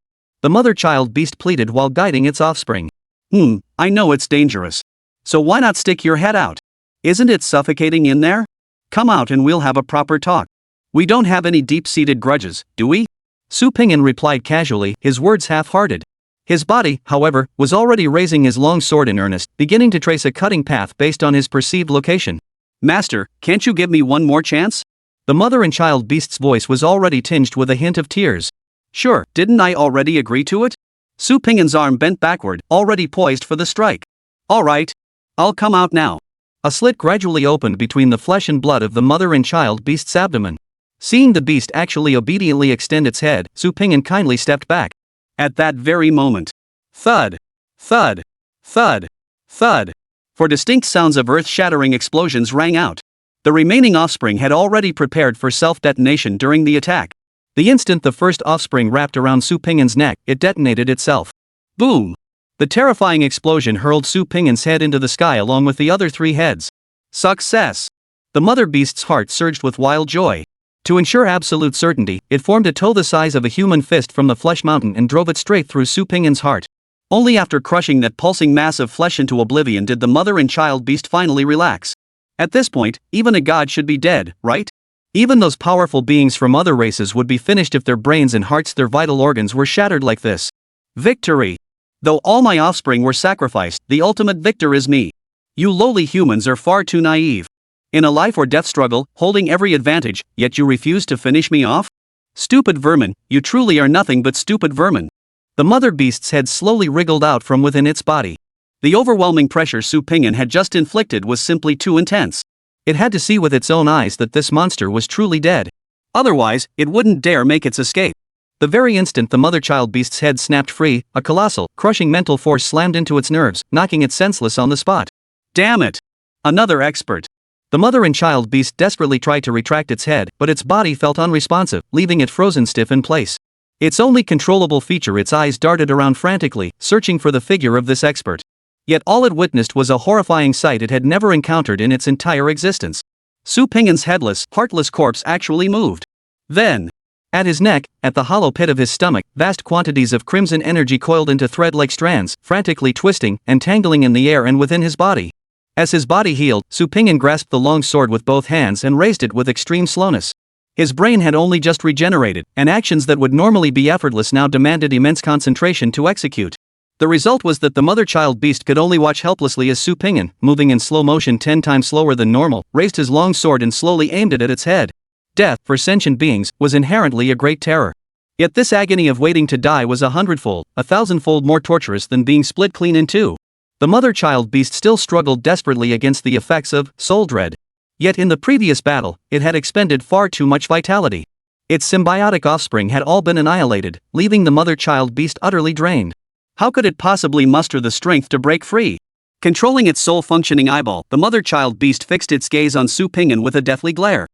the mother-child beast pleaded while guiding its offspring. I know it's dangerous. So why not stick your head out? Isn't it suffocating in there? Come out and we'll have a proper talk. We don't have any deep-seated grudges, do we?" Su Pingyan replied casually, his words half-hearted. His body, however, was already raising his long sword in earnest, beginning to trace a cutting path based on his perceived location. "Master, can't you give me one more chance?" The mother and child beast's voice was already tinged with a hint of tears. "Sure, didn't I already agree to it?" Su Pingyan's arm bent backward, already poised for the strike. "All right. I'll come out now." A slit gradually opened between the flesh and blood of the mother and child beast's abdomen. Seeing the beast actually obediently extend its head, Su Pingyan kindly stepped back. At that very moment, thud, thud, thud, thud, 4 distinct sounds of earth-shattering explosions rang out. The remaining offspring had already prepared for self-detonation during the attack. The instant the first offspring wrapped around Su Pingyan's neck, it detonated itself. Boom! The terrifying explosion hurled Su Pingyan's head into the sky along with the other 3 heads. Success! The mother beast's heart surged with wild joy. To ensure absolute certainty, it formed a toe the size of a human fist from the flesh mountain and drove it straight through Su Pingyan's heart. Only after crushing that pulsing mass of flesh into oblivion did the mother and child beast finally relax. At this point, even a god should be dead, right? Even those powerful beings from other races would be finished if their brains and hearts, their vital organs, were shattered like this. Victory! Though all my offspring were sacrificed, the ultimate victor is me. You lowly humans are far too naive. In a life or death struggle, holding every advantage, yet you refuse to finish me off? Stupid vermin, you truly are nothing but stupid vermin. The mother beast's head slowly wriggled out from within its body. The overwhelming pressure Su Pingyan had just inflicted was simply too intense. It had to see with its own eyes that this monster was truly dead. Otherwise, it wouldn't dare make its escape. The very instant the mother-child beast's head snapped free, a colossal, crushing mental force slammed into its nerves, knocking it senseless on the spot. Damn it! Another expert. The mother and child beast desperately tried to retract its head, but its body felt unresponsive, leaving it frozen stiff in place. Its only controllable feature, its eyes darted around frantically, searching for the figure of this expert. Yet all it witnessed was a horrifying sight it had never encountered in its entire existence. Su Pingyan's headless, heartless corpse actually moved. Then, at his neck, at the hollow pit of his stomach, vast quantities of crimson energy coiled into thread-like strands, frantically twisting and tangling in the air and within his body. As his body healed, Su Pingyan grasped the long sword with both hands and raised it with extreme slowness. His brain had only just regenerated, and actions that would normally be effortless now demanded immense concentration to execute. The result was that the mother-child beast could only watch helplessly as Su Pingyan, moving in slow motion 10 times slower than normal, raised his long sword and slowly aimed it at its head. Death, for sentient beings, was inherently a great terror. Yet this agony of waiting to die was 100-fold, 1,000-fold more torturous than being split clean in two. The mother-child beast still struggled desperately against the effects of soul dread. Yet in the previous battle, it had expended far too much vitality. Its symbiotic offspring had all been annihilated, leaving the mother-child beast utterly drained. How could it possibly muster the strength to break free? Controlling its sole-functioning eyeball, the mother-child beast fixed its gaze on Su Pingyan with a deathly glare.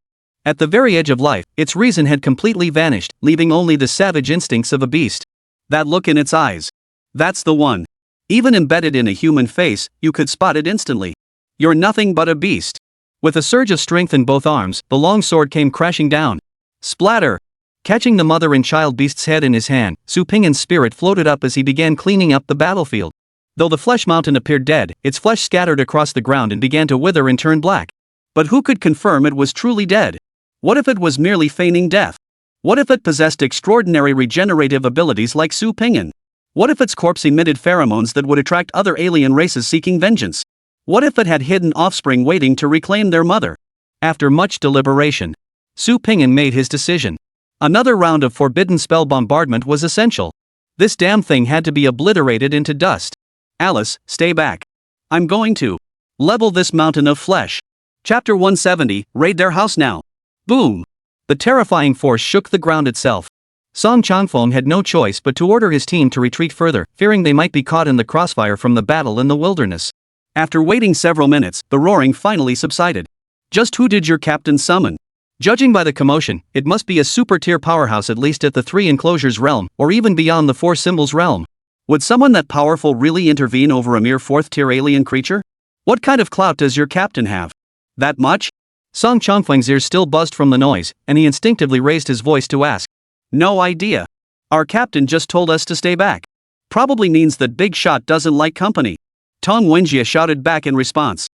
At the very edge of life, its reason had completely vanished, leaving only the savage instincts of a beast. That look in its eyes. That's the one. Even embedded in a human face, you could spot it instantly. You're nothing but a beast.
With a surge of strength in both arms, the long sword came crashing down. Splatter! Catching the mother and child beast's head in his hand, Su Ping'an's spirit floated up as he began cleaning up the battlefield. Though the flesh mountain appeared dead, its flesh scattered across the ground and began to wither and turn black. But who could confirm it was truly dead? What if it was merely feigning death? What if it possessed extraordinary regenerative abilities like Su Ping'an? What if its corpse emitted pheromones that would attract other alien races seeking vengeance? What if it had hidden offspring waiting to reclaim their mother? After much deliberation, Su Ping'an made his decision. Another round of forbidden spell bombardment was essential. This damn thing had to be obliterated into dust. Alice, stay back. I'm going to level this mountain of flesh. Chapter 170, Raid Their House Now. Boom! The terrifying force shook the ground itself. Song Changfeng had no choice but to order his team to retreat further, fearing they might be caught in the crossfire from the battle in the wilderness. After waiting several minutes, the roaring finally subsided. Just who did your captain summon? Judging by the commotion, it must be a super-tier powerhouse at least at the 3 enclosures realm, or even beyond the 4 symbols realm. Would someone that powerful really intervene over a mere 4th-tier alien creature? What kind of clout does your captain have? That much? Song Changfeng's ears still buzzed from the noise, and he instinctively raised his voice to ask. No idea. Our captain just told us to stay back. Probably means that Big Shot doesn't like company. Tong Wenjie shouted back in response.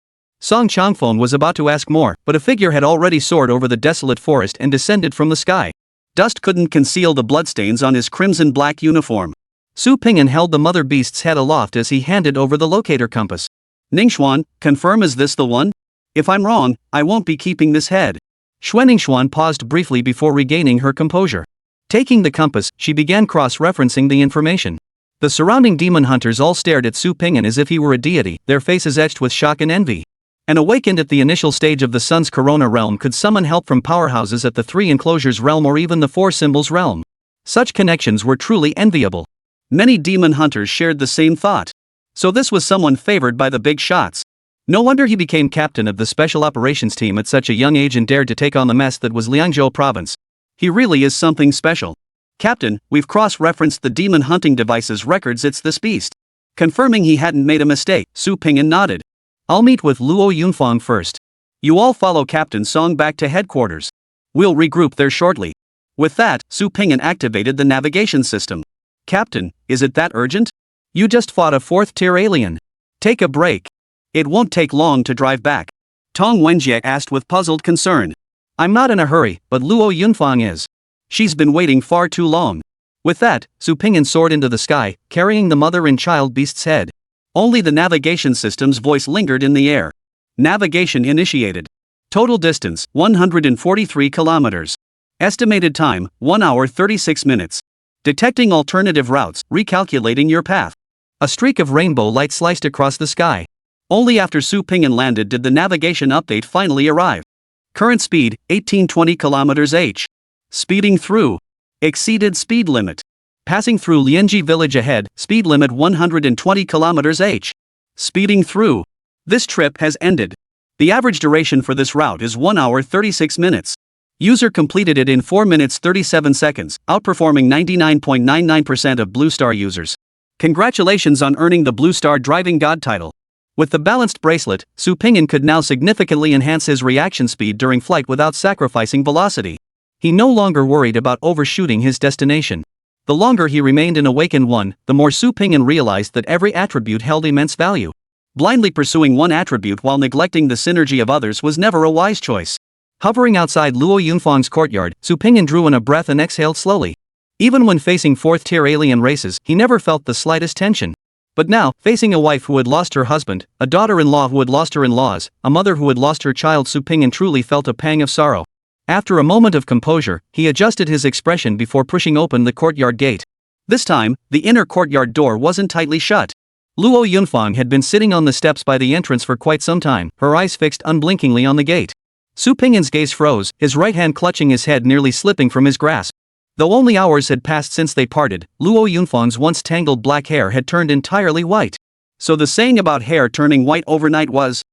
Song Changfeng was about to ask more, but a figure had already soared over the desolate forest and descended from the sky. Dust couldn't conceal the bloodstains on his crimson-black uniform. Su Ping'an held the mother beast's head aloft as he handed over the locator compass. Ningxuan, confirm, is this the one? If I'm wrong, I won't be keeping this head. Ningxuan paused briefly before regaining her composure. Taking the compass, she began cross-referencing the information. The surrounding demon hunters all stared at Su Ping'an as if he were a deity, their faces etched with shock and envy. An awakened at the initial stage of the sun's corona realm could summon help from powerhouses at the 3 enclosures realm or even the 4 symbols realm. Such connections were truly enviable. Many demon hunters shared the same thought. So this was someone favored by the big shots. No wonder he became captain of the special operations team at such a young age and dared to take on the mess that was Liangzhou province. He really is something special. Captain, we've cross-referenced the demon hunting device's records, it's this beast. Confirming he hadn't made a mistake, Su Ping'an nodded. I'll meet with Luo Yunfang first. You all follow Captain Song back to headquarters. We'll regroup there shortly. With that, Su Ping'an activated the navigation system. Captain, is it that urgent? You just fought a 4th-tier alien. Take a break. It won't take long to drive back. Tong Wenjie asked with puzzled concern. I'm not in a hurry, but Luo Yunfang is. She's been waiting far too long. With that, Su Ping'an soared into the sky, carrying the mother and child beast's head. Only the navigation system's voice lingered in the air. Navigation initiated. Total distance, 143 kilometers. Estimated time, 1 hour 36 minutes. Detecting alternative routes, recalculating your path. A streak of rainbow light sliced across the sky. Only after Su Ping'an landed did the navigation update finally arrive. Current speed, 1820 kilometers h. Speeding through. Exceeded speed limit. Passing through Lianji village ahead, speed limit 120 kilometers h. Speeding through. This trip has ended. The average duration for this route is 1 hour 36 minutes. User completed it in 4 minutes 37 seconds, outperforming 99.99% of Blue Star users. Congratulations on earning the Blue Star Driving God title. With the balanced bracelet, Su Ping'an could now significantly enhance his reaction speed during flight without sacrificing velocity. He no longer worried about overshooting his destination. The longer he remained in Awakened 1, the more Su Ping'an realized that every attribute held immense value. Blindly pursuing one attribute while neglecting the synergy of others was never a wise choice. Hovering outside Luo Yunfang's courtyard, Su Ping'an drew in a breath and exhaled slowly. Even when facing 4th-tier alien races, he never felt the slightest tension. But now, facing a wife who had lost her husband, a daughter-in-law who had lost her in-laws, a mother who had lost her child, Su Ping'an truly felt a pang of sorrow. After a moment of composure, he adjusted his expression before pushing open the courtyard gate. This time, the inner courtyard door wasn't tightly shut. Luo Yunfang had been sitting on the steps by the entrance for quite some time, her eyes fixed unblinkingly on the gate. Su Ping'an's gaze froze, his right hand clutching his head, nearly slipping from his grasp. Though only hours had passed since they parted, Luo Yunfang's once tangled black hair had turned entirely white. So the saying about hair turning white overnight was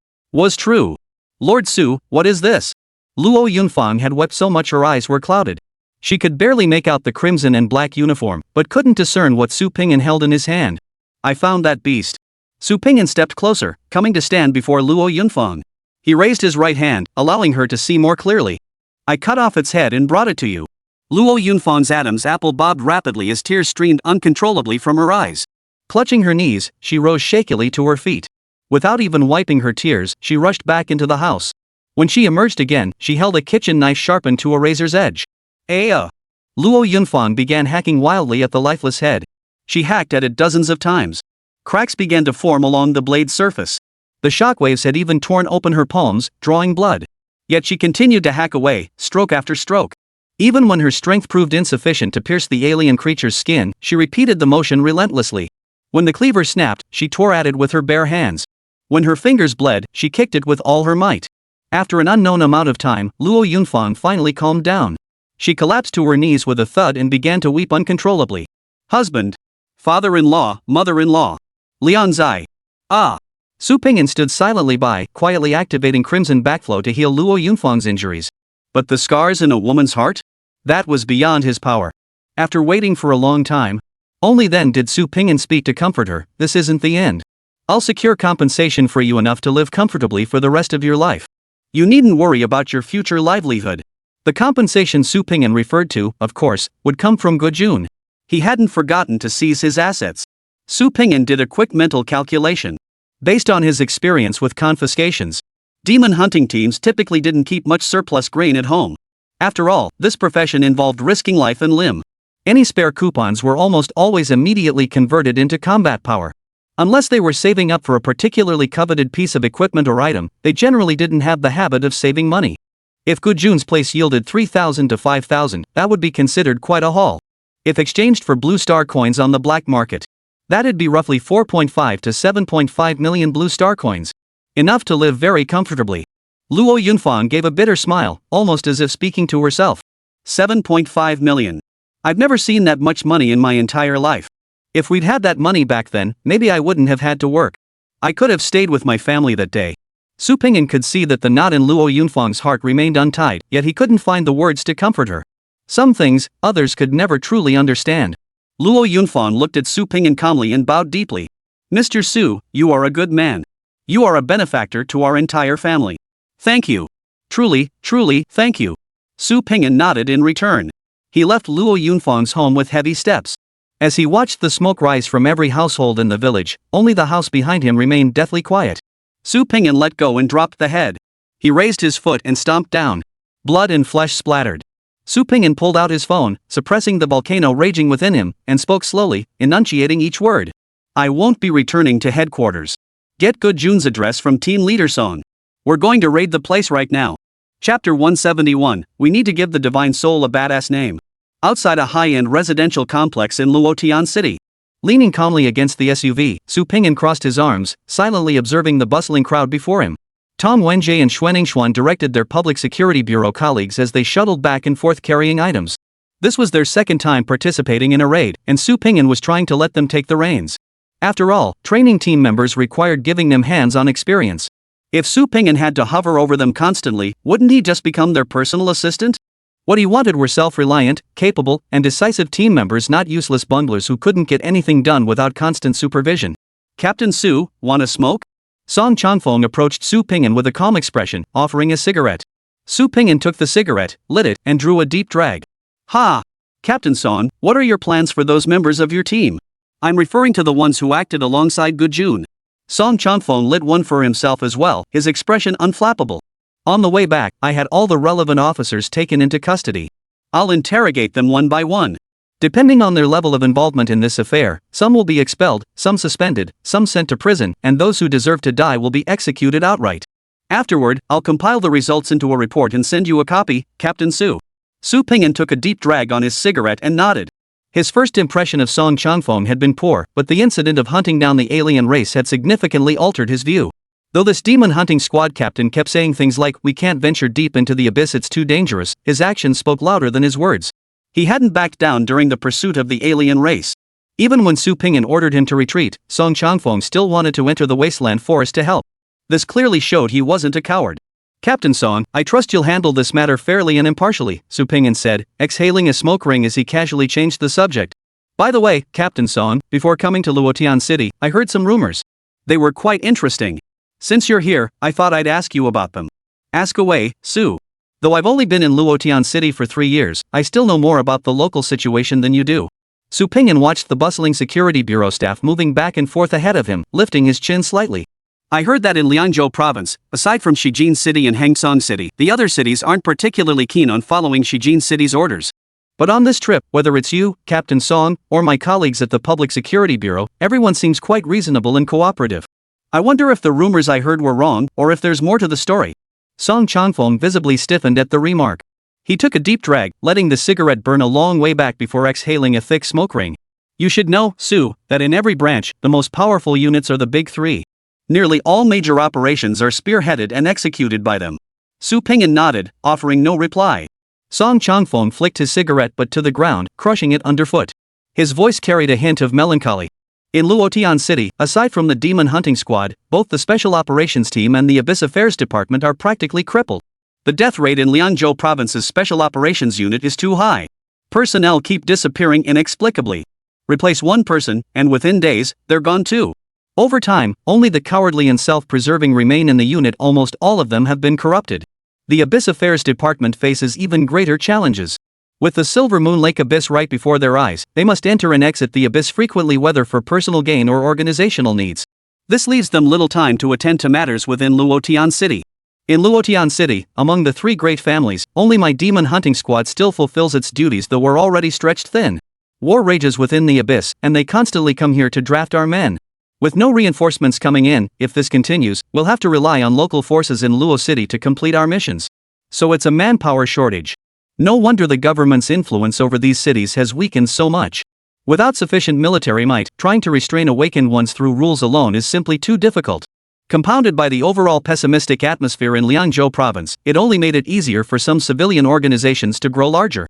true. Lord Su, what is this? Luo Yunfang had wept so much her eyes were clouded. She could barely make out the crimson and black uniform, but couldn't discern what Su Ping'an held in his hand. I found that beast. Su Ping'an stepped closer, coming to stand before Luo Yunfang.
He raised his right hand, allowing her to see more clearly. I cut off its head and brought it to you. Luo Yunfang's Adam's apple bobbed rapidly as tears streamed uncontrollably from her eyes. Clutching her knees, she rose shakily to her feet. Without even wiping her tears, she rushed back into the house. When she emerged again, she held a kitchen knife sharpened to a razor's edge. Luo Yunfang began hacking wildly at the lifeless head. She hacked at it dozens of times. Cracks began to form along the blade's surface. The shockwaves had even torn open her palms, drawing blood. Yet she continued to hack away, stroke after stroke. Even when her strength proved insufficient to pierce the alien creature's skin, she repeated the motion relentlessly. When the cleaver snapped, she tore at it with her bare hands. When her fingers bled, she kicked it with all her might. After an unknown amount of time, Luo Yunfang finally calmed down. She collapsed to her knees with a thud and began to weep uncontrollably. Husband. Father-in-law, mother-in-law. Lian Zai. Ah. Su Pingyan stood silently by, quietly activating Crimson Backflow to heal Luo Yunfang's injuries. But the scars in a woman's heart? That was beyond his power. After waiting for a long time, only then did Su Pingyan speak to comfort her. This isn't the end. I'll secure compensation for you enough to live comfortably for the rest of your life. You needn't worry about your future livelihood. The compensation Su Pingyan referred to, of course, would come from Gojun. He hadn't forgotten to seize his assets. Su Pingyan did a quick mental calculation. Based on his experience with confiscations, demon hunting teams typically didn't keep much surplus grain at home. After all, this profession involved risking life and limb. Any spare coupons were almost always immediately converted into combat power. Unless they were saving up for a particularly coveted piece of equipment or item, they generally didn't have the habit of saving money. If Gujun's place yielded 3,000 to 5,000, that would be considered quite a haul. If exchanged for blue star coins on the black market, that'd be roughly 4.5 to 7.5 million blue star coins. Enough to live very comfortably. Luo Yunfang gave a bitter smile, almost as if speaking to herself. 7.5 million. I've never seen that much money in my entire life. If we'd had that money back then, maybe I wouldn't have had to work. I could have stayed with my family that day. Su Pingyan could see that the knot in Luo Yunfang's heart remained untied, yet he couldn't find the words to comfort her. Some things, others could never truly understand. Luo Yunfang looked at Su Pingyan calmly and bowed deeply. Mr. Su, you are a good man. You are a benefactor to our entire family. Thank you. Truly, thank you. Su Pingyan nodded in return. He left Luo Yunfang's home with heavy steps. As he watched the smoke rise from every household in the village, only the house behind him remained deathly quiet. Su Pingyan let go and dropped the head. He raised his foot and stomped down. Blood and flesh splattered. Su Pingyan pulled out his phone, suppressing the volcano raging within him, and spoke slowly, enunciating each word. I won't be returning to headquarters. Get Gojun's address from Team Leader Song. We're going to raid the place right now. Chapter 171, we need to give the Divine Soul a badass name. Outside a high-end residential complex in Luotian City. Leaning calmly against the SUV, Su Pingyan crossed his arms, silently observing the bustling crowd before him. Tong Wenjie and Xuanningsuan directed their public security bureau colleagues as they shuttled back and forth carrying items. This was their second time participating in a raid, and Su Pingyan was trying to let them take the reins. After all, training team members required giving them hands-on experience. If Su Pingyan had to hover over them constantly, wouldn't he just become their personal assistant? What he wanted were self-reliant, capable, and decisive team members, not useless bunglers who couldn't get anything done without constant supervision. Captain Su, want a smoke? Song Changfeng approached Su Pingyan with a calm expression, offering a cigarette. Su Pingyan took the cigarette, lit it, and drew a deep drag. Ha! Captain Song, what are your plans for those members of your team? I'm referring to the ones who acted alongside Gujun. Song Changfeng lit one for himself as well, his expression unflappable. On the way back, I had all the relevant officers taken into custody. I'll interrogate them one by one. Depending on their level of involvement in this affair, some will be expelled, some suspended, some sent to prison, and those who deserve to die will be executed outright. Afterward, I'll compile the results into a report and send you a copy, Captain Su. Su Pingyan took a deep drag on his cigarette and nodded. His first impression of Song Changfeng had been poor, but the incident of hunting down the alien race had significantly altered his view. Though this demon hunting squad captain kept saying things like, "We can't venture deep into the abyss, it's too dangerous," his actions spoke louder than his words. He hadn't backed down during the pursuit of the alien race. Even when Su Pingyan ordered him to retreat, Song Changfeng still wanted to enter the wasteland forest to help. This clearly showed he wasn't a coward. Captain Song, I trust you'll handle this matter fairly and impartially, Su Pingyan said, exhaling a smoke ring as he casually changed the subject. By the way, Captain Song, before coming to Luotian City, I heard some rumors. They were quite interesting. Since you're here, I thought I'd ask you about them. Ask away, Su. Though I've only been in Luotian City for 3 years, I still know more about the local situation than you do. Su Pingyan watched the bustling security bureau staff moving back and forth ahead of him, lifting his chin slightly. I heard that in Liangzhou province, aside from Shijin City and Hangsong City, the other cities aren't particularly keen on following Shijin City's orders. But on this trip, whether it's you, Captain Song, or my colleagues at the Public Security Bureau, everyone seems quite reasonable and cooperative. I wonder if the rumors I heard were wrong, or if there's more to the story. Song Changfeng visibly stiffened at the remark. He took a deep drag, letting the cigarette burn a long way back before exhaling a thick smoke ring. You should know, Su, that in every branch, the most powerful units are the big three. Nearly all major operations are spearheaded and executed by them. Su Pingyan nodded, offering no reply. Song Changfeng flicked his cigarette butt to the ground, crushing it underfoot. His voice carried a hint of melancholy. In Luotian City, aside from the demon hunting squad, both the Special Operations Team and the Abyss Affairs Department are practically crippled. The death rate in Liangzhou Province's Special Operations Unit is too high. Personnel keep disappearing inexplicably. Replace one person, and within days, they're gone too. Over time, only the cowardly and self-preserving remain in the unit. Almost all of them have been corrupted. The Abyss Affairs Department faces even greater challenges. With the Silver Moon Lake Abyss right before their eyes, they must enter and exit the abyss frequently, whether for personal gain or organizational needs. This leaves them little time to attend to matters within Luotian City. In Luotian City, among the three great families, only my demon hunting squad still fulfills its duties, though we're already stretched thin. War rages within the abyss, and they constantly come here to draft our men. With no reinforcements coming in, if this continues, we'll have to rely on local forces in Luo City to complete our missions. So it's a manpower shortage. No wonder the government's influence over these cities has weakened so much. Without sufficient military might, trying to restrain awakened ones through rules alone is simply too difficult. Compounded by the overall pessimistic atmosphere in Liangzhou province, it only made it easier for some civilian organizations to grow larger.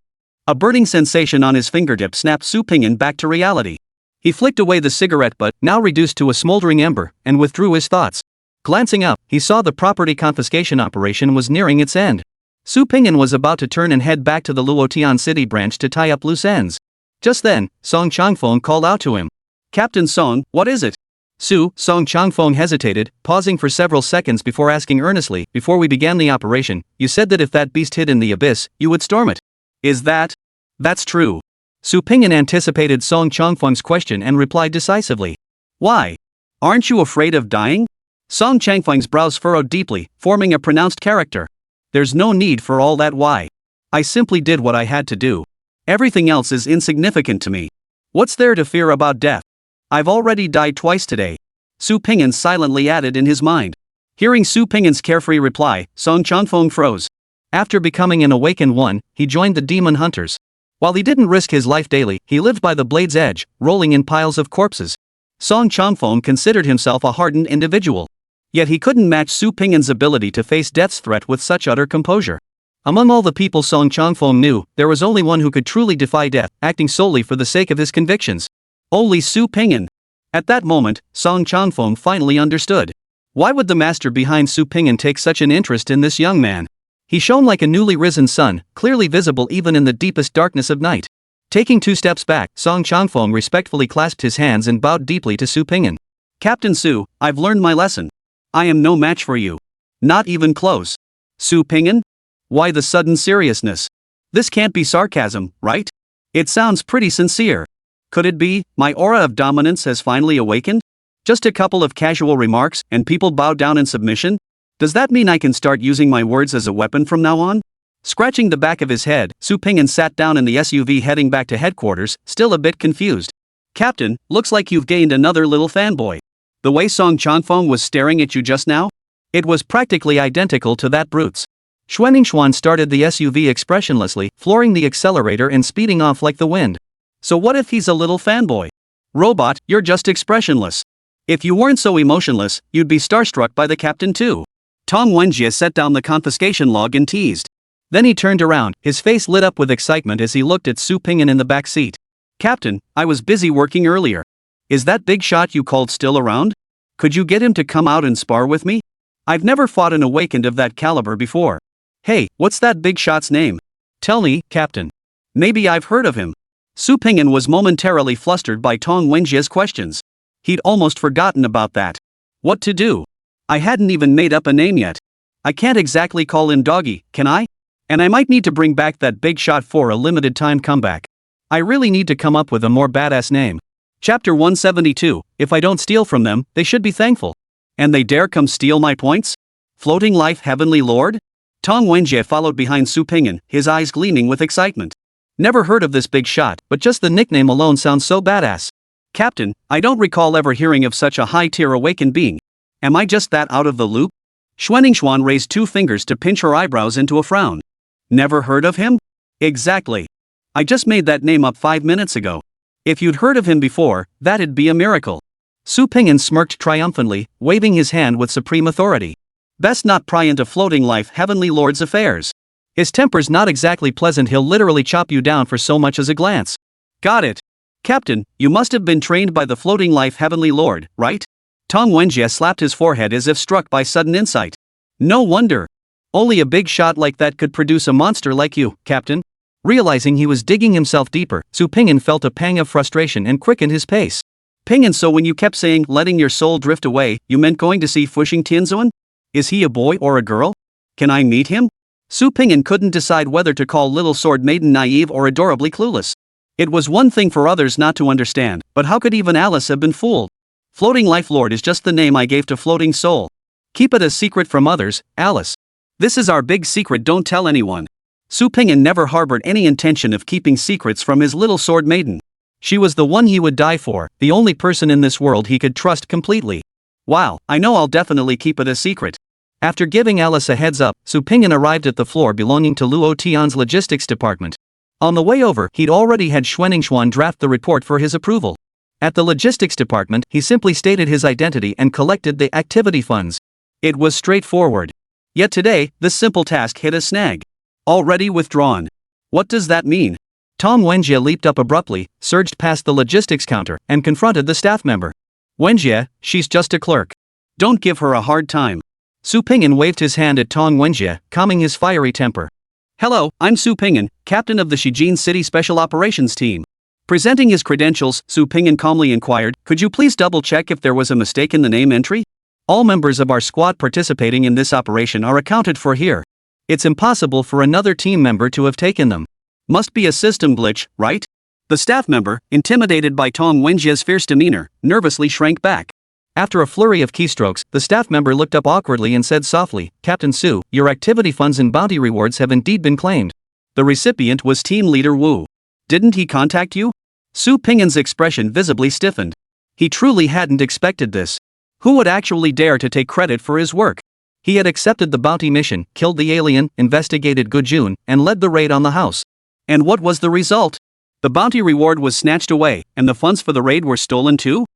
A burning sensation on his fingertip snapped Su Pingyan back to reality. He flicked away the cigarette butt, now reduced to a smoldering ember, and withdrew his thoughts. Glancing up, he saw the property confiscation operation was nearing its end. Su Pingyan was about to turn and head back to the Luotian City branch to tie up loose ends. Just then, Song Changfeng called out to him. Captain Song, what is it? Song Changfeng hesitated, pausing for several seconds before asking earnestly, before we began the operation, you said that if that beast hid in the abyss, you would storm it. Is that? That's true. Su Pingyan anticipated Song Changfeng's question and replied decisively. Why? Aren't you afraid of dying? Song Changfeng's brows furrowed deeply, forming a pronounced character. There's no need for all that why. I simply did what I had to do. Everything else is insignificant to me. What's there to fear about death? I've already died twice today. Su Pingyan silently added in his mind. Hearing Su Pingyan's carefree reply, Song Changfeng froze. After becoming an awakened one, he joined the demon hunters. While he didn't risk his life daily, he lived by the blade's edge, rolling in piles of corpses. Song Changfeng considered himself a hardened individual. Yet he couldn't match Su Pingyan's ability to face death's threat with such utter composure. Among all the people Song Changfeng knew, there was only one who could truly defy death, acting solely for the sake of his convictions. Only Su Pingyan. At that moment, Song Changfeng finally understood. Why would the master behind Su Pingyan take such an interest in this young man? He shone like a newly risen sun, clearly visible even in the deepest darkness of night. Taking 2 steps back, Song Changfeng respectfully clasped his hands and bowed deeply to Su Pingyan. Captain Su, I've learned my lesson. I am no match for you. Not even close. Su Pingyan? Why the sudden seriousness? This can't be sarcasm, right? It sounds pretty sincere. Could it be, my aura of dominance has finally awakened? Just a couple of casual remarks, and people bow down in submission? Does that mean I can start using my words as a weapon from now on? Scratching the back of his head, Su Pingyan sat down in the SUV heading back to headquarters, still a bit confused. Captain, looks like you've gained another little fanboy. The way Song Changfeng was staring at you just now? It was practically identical to that brute's. Xuan started the SUV expressionlessly, flooring the accelerator and speeding off like the wind. So what if he's a little fanboy? Robot, you're just expressionless. If you weren't so emotionless, you'd be starstruck by the captain too. Tong Wenjie set down the confiscation log and teased. Then he turned around, his face lit up with excitement as he looked at Su Pingyan in the back seat. Captain, I was busy working earlier. Is that big shot you called still around? Could you get him to come out and spar with me? I've never fought an awakened of that caliber before. Hey, what's that big shot's name? Tell me, Captain. Maybe I've heard of him. Su Pingyan was momentarily flustered by Tong Wenjie's questions. He'd almost forgotten about that. What to do? I hadn't even made up a name yet. I can't exactly call him Doggy, can I? And I might need to bring back that big shot for a limited time comeback. I really need to come up with a more badass name. Chapter 172, if I don't steal from them, they should be thankful. And they dare come steal my points? Floating Life Heavenly Lord? Tong Wenjie followed behind Su Ping'an, his eyes gleaming with excitement. Never heard of this big shot, but just the nickname alone sounds so badass. Captain, I don't recall ever hearing of such a high-tier awakened being. Am I just that out of the loop? Xuan raised 2 fingers to pinch her eyebrows into a frown. Never heard of him? Exactly. I just made that name up 5 minutes ago. If you'd heard of him before, that'd be a miracle. Su Ping'an smirked triumphantly, waving his hand with supreme authority. Best not pry into Floating Life Heavenly Lord's affairs. His temper's not exactly pleasant, he'll literally chop you down for so much as a glance. Got it. Captain, you must have been trained by the Floating Life Heavenly Lord, right? Tong Wenjie slapped his forehead as if struck by sudden insight. No wonder. Only a big shot like that could produce a monster like you, Captain. Realizing he was digging himself deeper, Su Ping'an felt a pang of frustration and quickened his pace. Ping'an, so when you kept saying letting your soul drift away, you meant going to see Fuxing Tianzuan? Is he a boy or a girl? Can I meet him? Su Ping'an couldn't decide whether to call Little Sword Maiden naive or adorably clueless. It was one thing for others not to understand, but how could even Alice have been fooled? Floating Life Lord is just the name I gave to Floating Soul. Keep it a secret from others, Alice. This is our big secret, don't tell anyone. Su Ping'an never harbored any intention of keeping secrets from his Little Sword Maiden. She was the one he would die for, the only person in this world he could trust completely. Wow, I know I'll definitely keep it a secret. After giving Alice a heads up, Su Ping'an arrived at the floor belonging to Luo Tian's logistics department. On the way over, he'd already had Xuan draft the report for his approval. At the logistics department, he simply stated his identity and collected the activity funds. It was straightforward. Yet today, this simple task hit a snag. Already withdrawn. What does that mean? Tong Wenjie leaped up abruptly, surged past the logistics counter, and confronted the staff member. Wenjie, she's just a clerk. Don't give her a hard time. Su Ping'an waved his hand at Tong Wenjie, calming his fiery temper. Hello, I'm Su Ping'an, captain of the Shijin City Special Operations Team. Presenting his credentials, Su Ping'an calmly inquired, could you please double-check if there was a mistake in the name entry? All members of our squad participating in this operation are accounted for here. It's impossible for another team member to have taken them. Must be a system glitch, right? The staff member, intimidated by Tong Wenjie's fierce demeanor, nervously shrank back. After a flurry of keystrokes, the staff member looked up awkwardly and said softly, Captain Su, your activity funds and bounty rewards have indeed been claimed. The recipient was team leader Wu. Didn't he contact you? Su Ping'an's expression visibly stiffened. He truly hadn't expected this. Who would actually dare to take credit for his work? He had accepted the bounty mission, killed the alien, investigated Gujun, and led the raid on the house. And what was the result? The bounty reward was snatched away, and the funds for the raid were stolen too?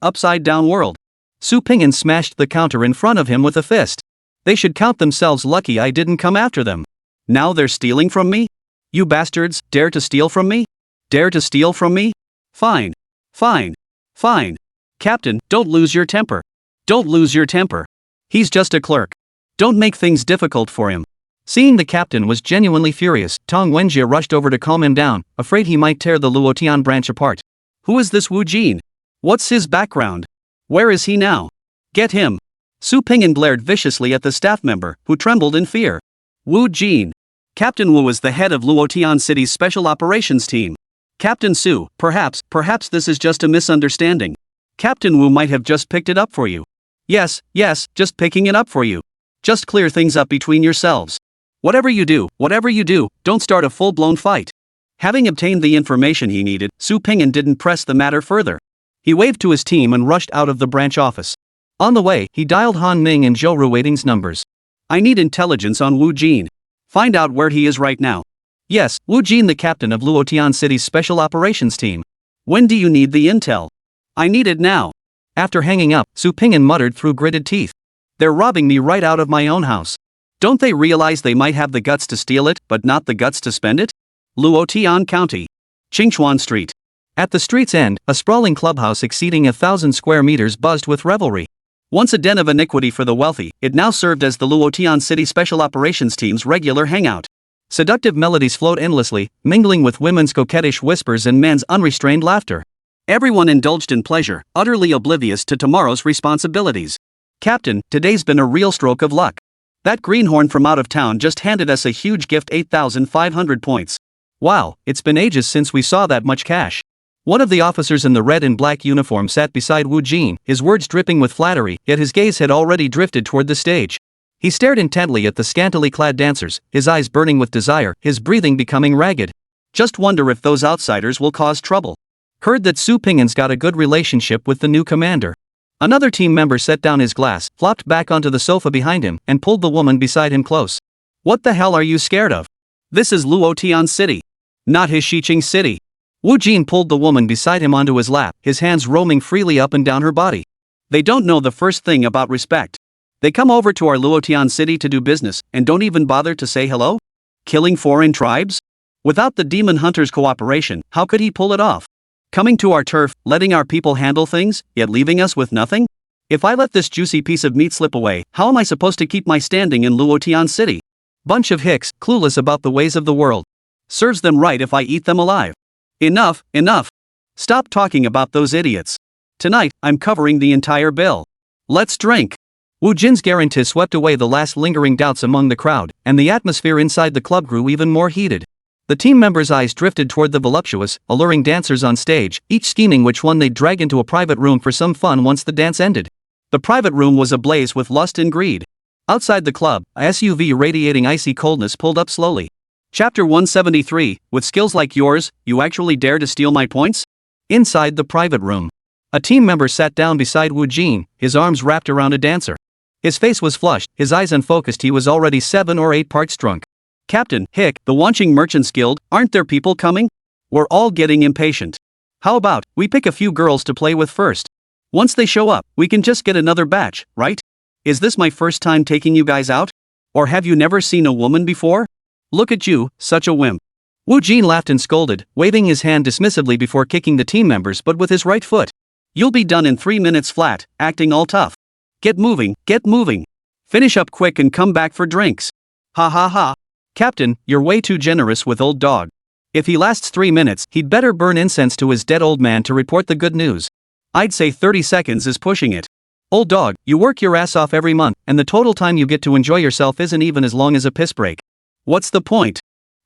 Upside down world. Su Ping'an smashed the counter in front of him with a fist. They should count themselves lucky I didn't come after them. Now they're stealing from me? You bastards, dare to steal from me? Dare to steal from me? Fine. Fine. Fine. Captain, don't lose your temper. Don't lose your temper. He's just a clerk. Don't make things difficult for him. Seeing the captain was genuinely furious, Tong Wenjie rushed over to calm him down, afraid he might tear the Luotian branch apart. Who is this Wu Jin? What's his background? Where is he now? Get him. Su Ping'an glared viciously at the staff member, who trembled in fear. Wu Jin. Captain Wu is the head of Luotian City's Special Operations Team. Captain Su, perhaps this is just a misunderstanding. Captain Wu might have just picked it up for you. Yes, just picking it up for you. Just clear things up between yourselves. Whatever you do, don't start a full-blown fight. Having obtained the information he needed, Su Ping'an didn't press the matter further. He waved to his team and rushed out of the branch office. On the way, he dialed Han Ming and Zhou Ruiting's numbers. I need intelligence on Wu Jin. Find out where he is right now. Yes, Wu Jin, the captain of Luotian City's Special Operations Team. When do you need the intel? I need it now. After hanging up, Su Ping'an muttered through gritted teeth. They're robbing me right out of my own house. Don't they realize they might have the guts to steal it, but not the guts to spend it? Luotian County. Qingchuan Street. At the street's end, a sprawling clubhouse exceeding 1,000 square meters buzzed with revelry. Once a den of iniquity for the wealthy, it now served as the Luotian City Special Operations Team's regular hangout. Seductive melodies flowed endlessly, mingling with women's coquettish whispers and men's unrestrained laughter. Everyone indulged in pleasure, utterly oblivious to tomorrow's responsibilities. Captain, today's been a real stroke of luck. That greenhorn from out of town just handed us a huge gift, 8,500 points.
Wow, it's been ages since we saw that much cash. One of the officers in the red and black uniform sat beside Wu Jin, his words dripping with flattery, yet his gaze had already drifted toward the stage. He stared intently at the scantily clad dancers, his eyes burning with desire, his breathing becoming ragged.
Just wonder if those outsiders will cause trouble.
Heard that Su Ping'an's got a good relationship with the new commander. Another team member set down his glass, flopped back onto the sofa behind him, and pulled the woman beside him close.
What the hell are you scared of? This is Luotian City, not his Shiqing City.
Wu Jin pulled the woman beside him onto his lap, his hands roaming freely up and down her body.
They don't know the first thing about respect. They come over to our Luotian City to do business, and don't even bother to say hello? Killing foreign tribes? Without the demon hunter's cooperation, how could he pull it off? Coming to our turf, letting our people handle things, yet leaving us with nothing? If I let this juicy piece of meat slip away, how am I supposed to keep my standing in Luotian City?
Bunch of hicks, clueless about the ways of the world.
Serves them right if I eat them alive. Enough, enough. Stop talking about those idiots. Tonight, I'm covering the entire bill. Let's drink.
Wu Jin's guarantee swept away the last lingering doubts among the crowd, and the atmosphere inside the club grew even more heated. The team members' eyes drifted toward the voluptuous, alluring dancers on stage, each scheming which one they'd drag into a private room for some fun once the dance ended. The private room was ablaze with lust and greed. Outside the club, a SUV radiating icy coldness pulled up slowly.
Chapter 173, with skills like yours, you actually dare to steal my points?
Inside the private room, a team member sat down beside Wu Jin, his arms wrapped around a dancer. His face was flushed, his eyes unfocused, he was already 7 or 8 parts drunk.
Captain, hick, the Wanching Merchants Guild, aren't there people coming? We're all getting impatient. How about, we pick a few girls to play with first? Once they show up, we can just get another batch, right? Is this my first time taking you guys out? Or have you never seen a woman before? Look at you, such a wimp.
Wu Jin laughed and scolded, waving his hand dismissively before kicking the team members but with his right foot.
You'll be done in 3 minutes flat, acting all tough. Get moving, get moving. Finish up quick and come back for drinks. Ha ha ha.
Captain, you're way too generous with old dog. If he lasts 3 minutes, he'd better burn incense to his dead old man to report the good news.
I'd say 30 seconds is pushing it.
Old dog, you work your ass off every month, and the total time you get to enjoy yourself isn't even as long as a piss break.
What's the point?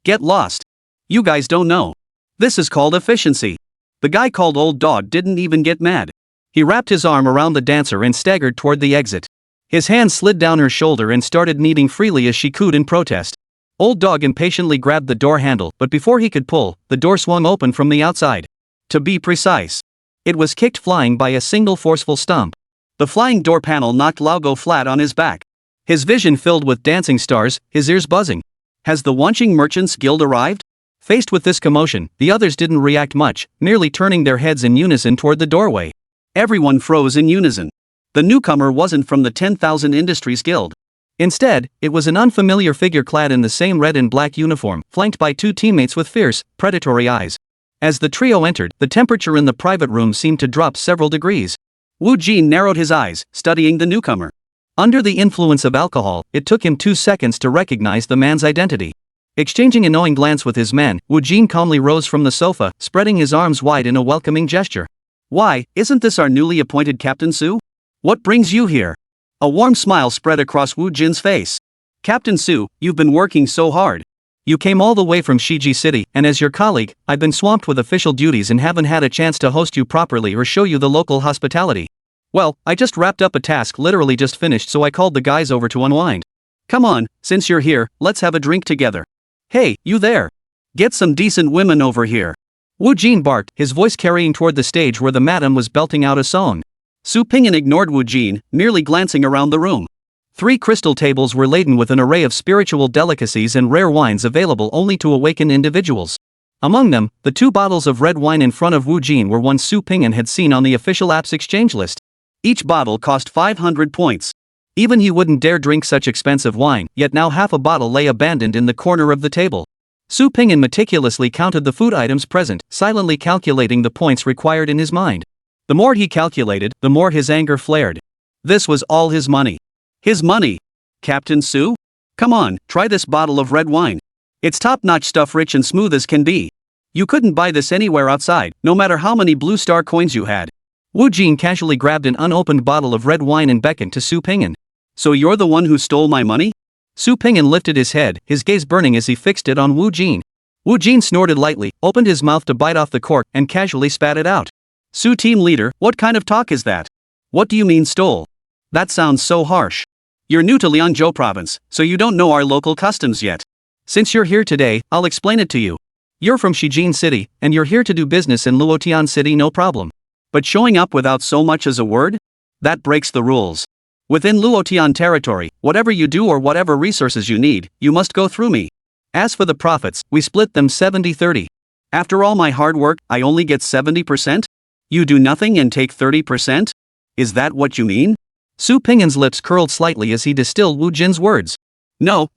Get lost. You guys don't know. This is called efficiency. The guy called old dog didn't even get mad.
He wrapped his arm around the dancer and staggered toward the exit. His hand slid down her shoulder and started kneading freely as she cooed in protest. Old dog impatiently grabbed the door handle, but before he could pull, the door swung open from the outside.
To be precise,
it was kicked flying by a single forceful stump.
The flying door panel knocked Laugo flat on his back.
His vision filled with dancing stars, his ears buzzing.
Has the Wanching Merchants Guild arrived?
Faced with this commotion, the others didn't react much, merely turning their heads in unison toward the doorway.
Everyone froze in unison. The newcomer wasn't from the 10,000 Industries Guild.
Instead, it was an unfamiliar figure clad in the same red and black uniform, flanked by 2 teammates with fierce, predatory eyes. As the trio entered, the temperature in the private room seemed to drop several degrees.
Wu Jin narrowed his eyes, studying the newcomer.
Under the influence of alcohol, it took him 2 seconds to recognize the man's identity. Exchanging a knowing glance with his men, Wu Jin calmly rose from the sofa, spreading his arms wide in a welcoming gesture.
Why, isn't this our newly appointed Captain Su? What brings you here? A warm smile spread across Wu Jin's face. Captain Su, you've been working so hard.
You came all the way from Shiji City, and as your colleague, I've been swamped with official duties and haven't had a chance to host you properly or show you the local hospitality. Well, I just wrapped up a task, literally just finished, so I called the guys over to unwind.
Come on, since you're here, let's have a drink together. Hey, you there. Get some decent women over here.
Wu Jin barked, his voice carrying toward the stage where the madam was belting out a song.
Su Ping'an ignored Wu Jin, merely glancing around the room.
3 crystal tables were laden with an array of spiritual delicacies and rare wines available only to awakened individuals. Among them, the 2 bottles of red wine in front of Wu Jin were ones Su Ping'an had seen on the official app's exchange list.
Each bottle cost 500 points.
Even he wouldn't dare drink such expensive wine, yet now half a bottle lay abandoned in the corner of the table. Su Ping'an meticulously counted the food items present, silently calculating the points required in his mind. The more he calculated, the more his anger flared. This was all his money.
His money. Captain Su? Come on, try this bottle of red wine. It's top-notch stuff, rich and smooth as can be. You couldn't buy this anywhere outside, no matter how many blue star coins you had.
Wu Jin casually grabbed an unopened bottle of red wine and beckoned to Su Ping'an.
So you're the one who stole my money?
Su Ping'an lifted his head, his gaze burning as he fixed it on Wu Jin. Wu Jin snorted lightly, opened his mouth to bite off the cork, and casually spat it out.
Su team leader, what kind of talk is that? What do you mean stole? That sounds so harsh. You're new to Liangzhou province, so you don't know our local customs yet.
Since you're here today, I'll explain it to you. You're from Shijin City, and you're here to do business in Luotian City, no problem.
But showing up without so much as a word? That breaks the rules. Within Luotian territory, whatever you do or whatever resources you need, you must go through me.
As for the profits, we split them 70-30.
After all my hard work, I only get 70%? You do nothing and take 30%? Is that what you mean?
Su Ping'an's lips curled slightly as he distilled Wu Jin's words.
No,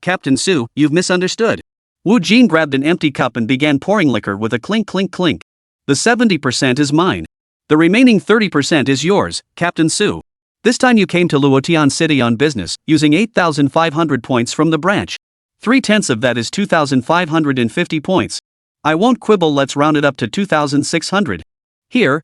Captain Su, you've misunderstood. Wu Jin grabbed an empty cup and began pouring liquor with a clink clink clink. The 70% is mine. The remaining 30% is yours, Captain Su. This time you came to Luotian City on business, using 8,500 points from the branch. 3/10 of that is 2,550 points. I won't quibble, let's round it up to 2,600. Here.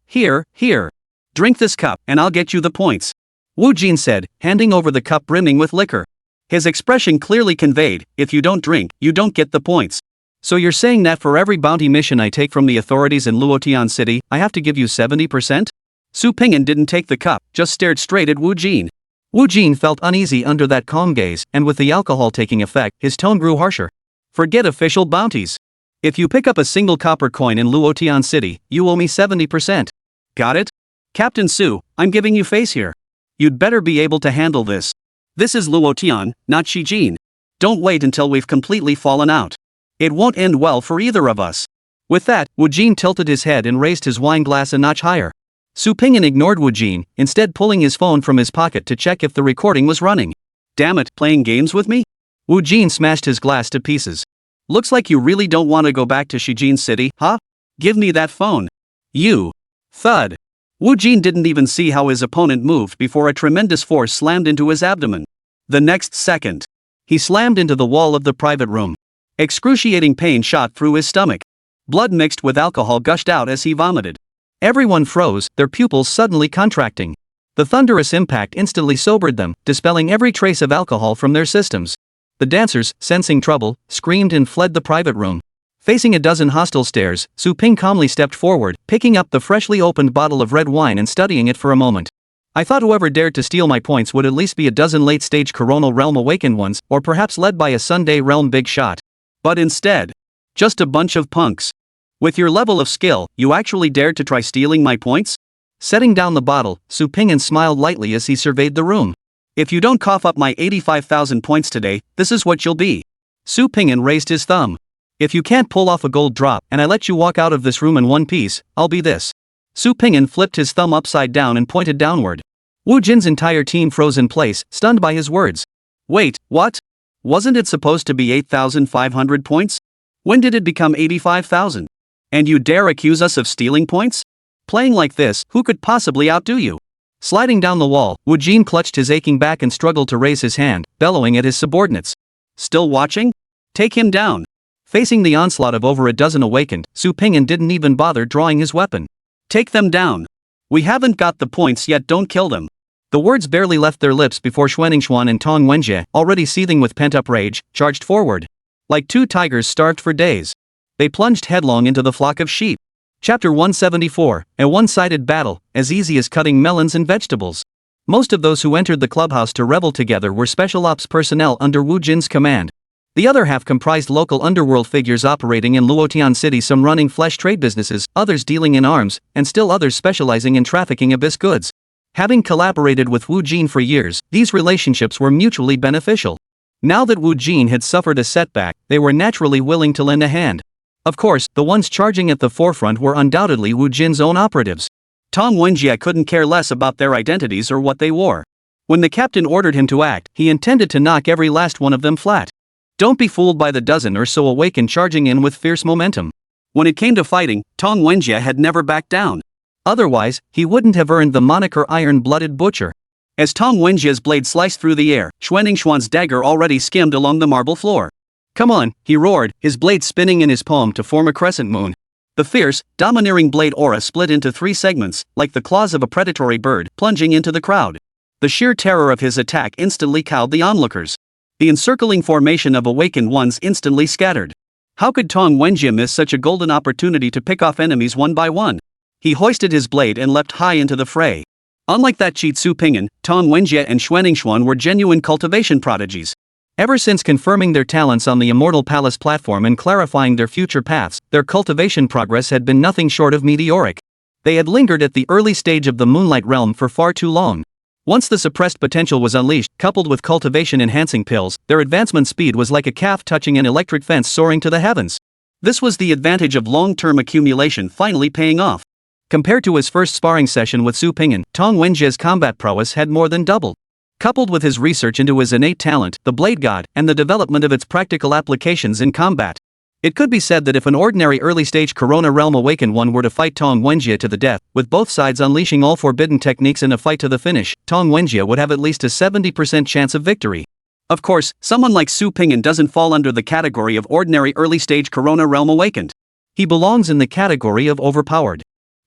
Drink this cup, and I'll get you the points.
Wu Jin said, handing over the cup brimming with liquor.
His expression clearly conveyed, if you don't drink, you don't get the points.
So you're saying that for every bounty mission I take from the authorities in Luotian City, I have to give you 70%?
Su Ping'an didn't take the cup, just stared straight at Wu Jin.
Wu Jin felt uneasy under that calm gaze, and with the alcohol taking effect, his tone grew harsher.
Forget official bounties. If you pick up a single copper coin in Luotian City, you owe me 70%. Got it? Captain Su, I'm giving you face here. You'd better be able to handle this. This is Luotian, not Shijin. Don't wait until we've completely fallen out. It won't end well for either of us.
With that, Wu Jin tilted his head and raised his wine glass a notch higher. Su Ping'an ignored Wu Jin, instead pulling his phone from his pocket to check if the recording was running.
Damn it, playing games with me?
Wu Jin smashed his glass to pieces.
Looks like you really don't want to go back to Shijin City, huh? Give me that phone. You. Thud. Wu Jin didn't even see how his opponent moved before a tremendous force slammed into his abdomen. The next second, he slammed into the wall of the private room. Excruciating pain shot through his stomach. Blood mixed with alcohol gushed out as he vomited.
Everyone froze, their pupils suddenly contracting. The thunderous impact instantly sobered them, dispelling every trace of alcohol from their systems. The dancers, sensing trouble, screamed and fled the private room. Facing a dozen hostile stares, Su Ping calmly stepped forward, picking up the freshly opened bottle of red wine and studying it for a moment. I thought whoever dared to steal my points would at least be a dozen late-stage coronal realm awakened ones, or perhaps led by a Sunday realm big shot. But instead, just a bunch of punks. With your level of skill, you actually dared to try stealing my points? Setting down the bottle, Su Ping'an smiled lightly as he surveyed the room. If you don't cough up my 85,000 points today, this is what you'll be. Su Ping'an raised his thumb. If you can't pull off a gold drop and I let you walk out of this room in one piece, I'll be this. Su Ping'an flipped his thumb upside down and pointed downward. Wu Jin's entire team froze in place, stunned by his words. Wait, what? Wasn't it supposed to be 8,500 points? When did it become 85,000? And you dare accuse us of stealing points? Playing like this, who could possibly outdo you? Sliding down the wall, Wu Jin clutched his aching back and struggled to raise his hand, bellowing at his subordinates. Still watching? Take him down. Facing the onslaught of over a dozen awakened, Su Ping'an didn't even bother drawing his weapon. Take them down. We haven't got the points yet, don't kill them. The words barely left their lips before Xuanningsuan and Tong Wenjie, already seething with pent-up rage, charged forward. Like two tigers starved for days. They plunged headlong into the flock of sheep. Chapter 174, a one-sided battle, as easy as cutting melons and vegetables. Most of those who entered the clubhouse to revel together were special ops personnel under Wu Jin's command. The other half comprised local underworld figures operating in Luotian City, some running flesh trade businesses, others dealing in arms, and still others specializing in trafficking abyss goods. Having collaborated with Wu Jin for years, these relationships were mutually beneficial. Now that Wu Jin had suffered a setback, they were naturally willing to lend a hand. Of course, the ones charging at the forefront were undoubtedly Wu Jin's own operatives. Tong Wenjie couldn't care less about their identities or what they wore. When the captain ordered him to act, he intended to knock every last one of them flat. Don't be fooled by the dozen or so awakened charging in with fierce momentum. When it came to fighting, Tong Wenjie had never backed down. Otherwise, he wouldn't have earned the moniker Iron-Blooded Butcher. As Tong Wenjie's blade sliced through the air, Xuanningsuan's dagger already skimmed along the marble floor. Come on, he roared, his blade spinning in his palm to form a crescent moon.
The fierce, domineering blade aura split into 3 segments, like the claws of a predatory bird, plunging into the crowd. The sheer terror of his attack instantly cowed the onlookers. The encircling formation of awakened ones instantly scattered. How could Tong Wenjie miss such a golden opportunity to pick off enemies one by one? He hoisted his blade and leapt high into the fray. Unlike that cheat Su Ping'an, Tong Wenjie and Xuanningsuan were genuine cultivation prodigies.
Ever since confirming their talents on the Immortal Palace platform and clarifying their future paths, their cultivation progress had been nothing short of meteoric. They had lingered at the early stage of the Moonlight Realm for far too long. Once the suppressed potential was unleashed, coupled with cultivation-enhancing pills, their advancement speed was like a calf touching an electric fence soaring to the heavens. This was the advantage of long-term accumulation finally paying off. Compared to his first sparring session with Su Ping'an, Tong Wenjie's combat prowess had more than doubled. Coupled with his research into his innate talent, the Blade God, and the development of its practical applications in combat, it could be said that if an ordinary early-stage Corona Realm Awakened one were to fight Tong Wenjie to the death, with both sides unleashing all forbidden techniques in a fight to the finish, Tong Wenjie would have at least a 70% chance of victory. Of course, someone like Su Ping'an doesn't fall under the category of ordinary early-stage Corona Realm Awakened. He belongs in the category of overpowered.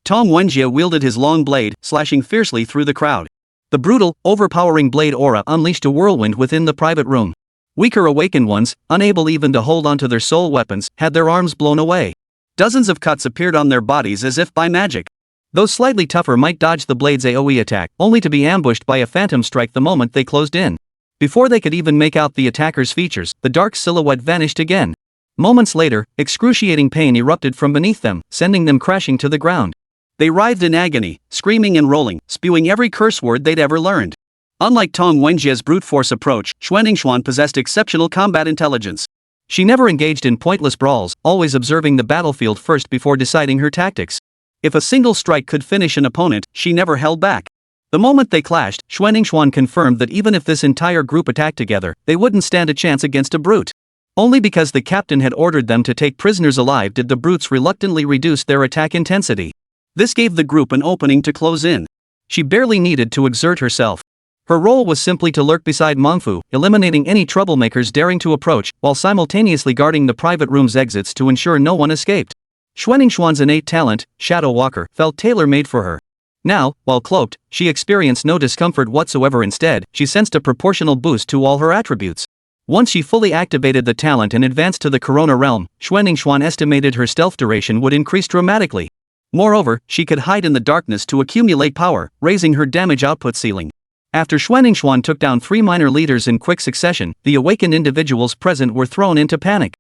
Tong Wenjie wielded his long blade, slashing fiercely through the crowd. The brutal, overpowering blade aura unleashed a whirlwind within the private room. Weaker awakened ones, unable even to hold onto their soul weapons, had their arms blown away. Dozens of cuts appeared on their bodies as if by magic. Those slightly tougher might dodge the blade's AoE attack, only to be ambushed by a phantom strike the moment they closed in. Before they could even make out the attacker's features, the dark silhouette vanished again. Moments later, excruciating pain erupted from beneath them, sending them crashing to the ground. They writhed in agony, screaming and rolling, spewing every curse word they'd ever learned. Unlike Tong Wenjie's brute force approach, Xuanningsuan possessed exceptional combat intelligence. She never engaged in pointless brawls, always observing the battlefield first before deciding her tactics. If a single strike could finish an opponent, she never held back. The moment they clashed, Xuanningsuan confirmed that even if this entire group attacked together, they wouldn't stand a chance against a brute. Only because the captain had ordered them to take prisoners alive did the brutes reluctantly reduce their attack intensity. This gave the group an opening to close in. She barely needed to exert herself. Her role was simply to lurk beside Mengfu, eliminating any troublemakers daring to approach, while simultaneously guarding the private room's exits to ensure no one escaped. Xuanningsuan's innate talent, Shadow Walker, felt tailor-made for her. Now, while cloaked, she experienced no discomfort whatsoever. Instead, she sensed a proportional boost to all her attributes. Once she fully activated the talent and advanced to the Corona realm, Xuanningsuan estimated her stealth duration would increase dramatically. Moreover, she could hide in the darkness to accumulate power, raising her damage output ceiling. After Xuanningsuan took down 3 minor leaders in quick succession, the awakened individuals present were thrown into panic.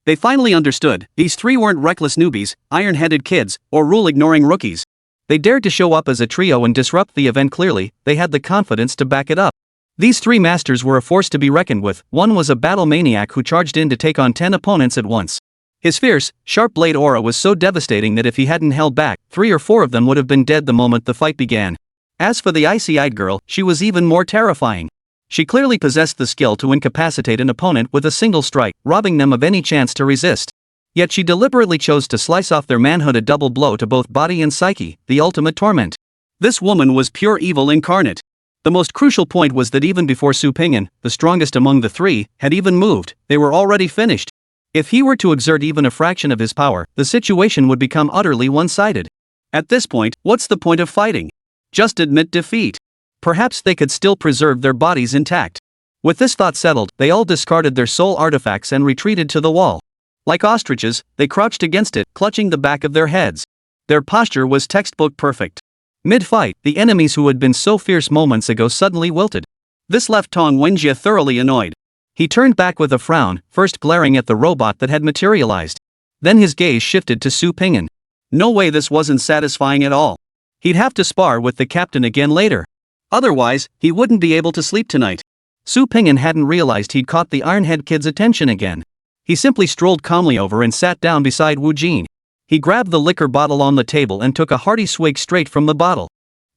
They finally understood, these 3 weren't reckless newbies, iron-headed kids, or rule-ignoring rookies. They dared to show up as a trio and disrupt the event clearly, they had the confidence to back it up. These 3 masters were a force to be reckoned with. One was a battle maniac who charged in to take on 10 opponents at once. His fierce, sharp blade aura was so devastating that if he hadn't held back, 3 or 4 of them would have been dead the moment the fight began. As for the icy-eyed girl, she was even more terrifying. She clearly possessed the skill to incapacitate an opponent with a single strike, robbing them of any chance to resist. Yet she deliberately chose to slice off their manhood, a double blow to both body and psyche, the ultimate torment. This woman was pure evil incarnate. The most crucial point was that even before Su Ping'an, the strongest among the 3, had even moved, they were already finished. If he were to exert even a fraction of his power, the situation would become utterly one-sided. At this point, what's the point of fighting? Just admit defeat. Perhaps they could still preserve their bodies intact. With this thought settled, they all discarded their soul artifacts and retreated to the wall. Like ostriches, they crouched against it, clutching the back of their heads. Their posture was textbook perfect. Mid-fight, the enemies who had been so fierce moments ago suddenly wilted. This left Tong Wenjie thoroughly annoyed. He turned back with a frown, first glaring at the robot that had materialized. Then his gaze shifted to Su Ping'an. No way, this wasn't satisfying at all. He'd have to spar with the captain again later. Otherwise, he wouldn't be able to sleep tonight. Su Ping'an hadn't realized he'd caught the Ironhead kid's attention again. He simply strolled calmly over and sat down beside Wu Jin. He grabbed the liquor bottle on the table and took a hearty swig straight from the bottle.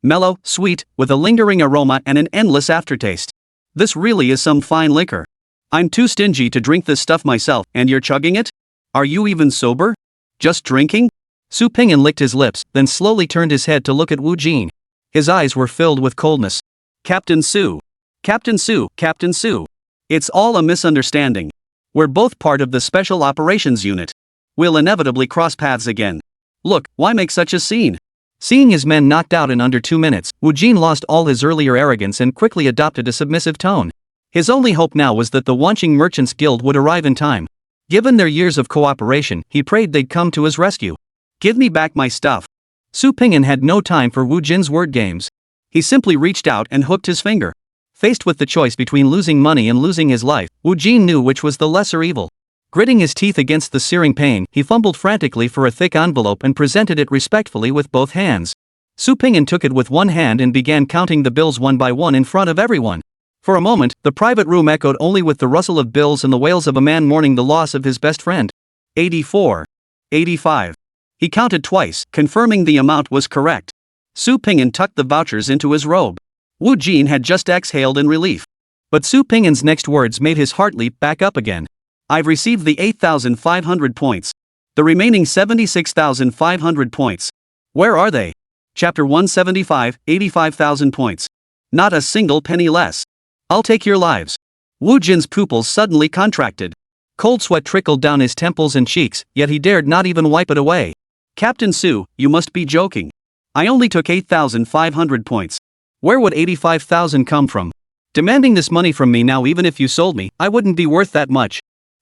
Mellow, sweet, with a lingering aroma and an endless aftertaste. This really is some fine liquor. I'm too stingy to drink this stuff myself, and you're chugging it? Are you even sober? Just drinking? Su Ping'an licked his lips, then slowly turned his head to look at Wu Jin. His eyes were filled with coldness. Captain Su. Captain Su, Captain Su. It's all a misunderstanding. We're both part of the Special Operations Unit. We'll inevitably cross paths again.
Look, why make such a scene?
Seeing his men knocked out in under 2 minutes, Wu Jin lost all his earlier arrogance and quickly adopted a submissive tone. His only hope now was that the Wanqing Merchants Guild would arrive in time. Given their years of cooperation, he prayed they'd come to his rescue.
Give me back my stuff.
Su Ping'an had no time for Wu Jin's word games.
He simply reached out and hooked his finger.
Faced with the choice between losing money and losing his life, Wu Jin knew which was the lesser evil. Gritting his teeth against the searing pain, he fumbled frantically for a thick envelope and presented it respectfully with both hands. Su Ping'an took it with one hand and began counting the bills one by one in front of everyone. For a moment, the private room echoed only with the rustle of bills and the wails of a man mourning the loss of his best friend.
84. 85. He counted twice, confirming the amount was correct. Su Ping'an tucked the vouchers into his robe. Wu Jin had just exhaled in relief.
But Su Ping'an's next words made his heart leap back up again.
I've received the 8,500 points. The remaining 76,500 points. Where are they? Chapter 175, 85,000 points. Not a single penny less. I'll take your lives. Wu Jin's pupils suddenly contracted.
Cold sweat trickled down his temples and cheeks, yet he dared not even wipe it away.
Captain Su, you must be joking. I only took 8,500 points.
Where would 85,000 come from? Demanding this money from me now, even if you sold me, I wouldn't be worth that much.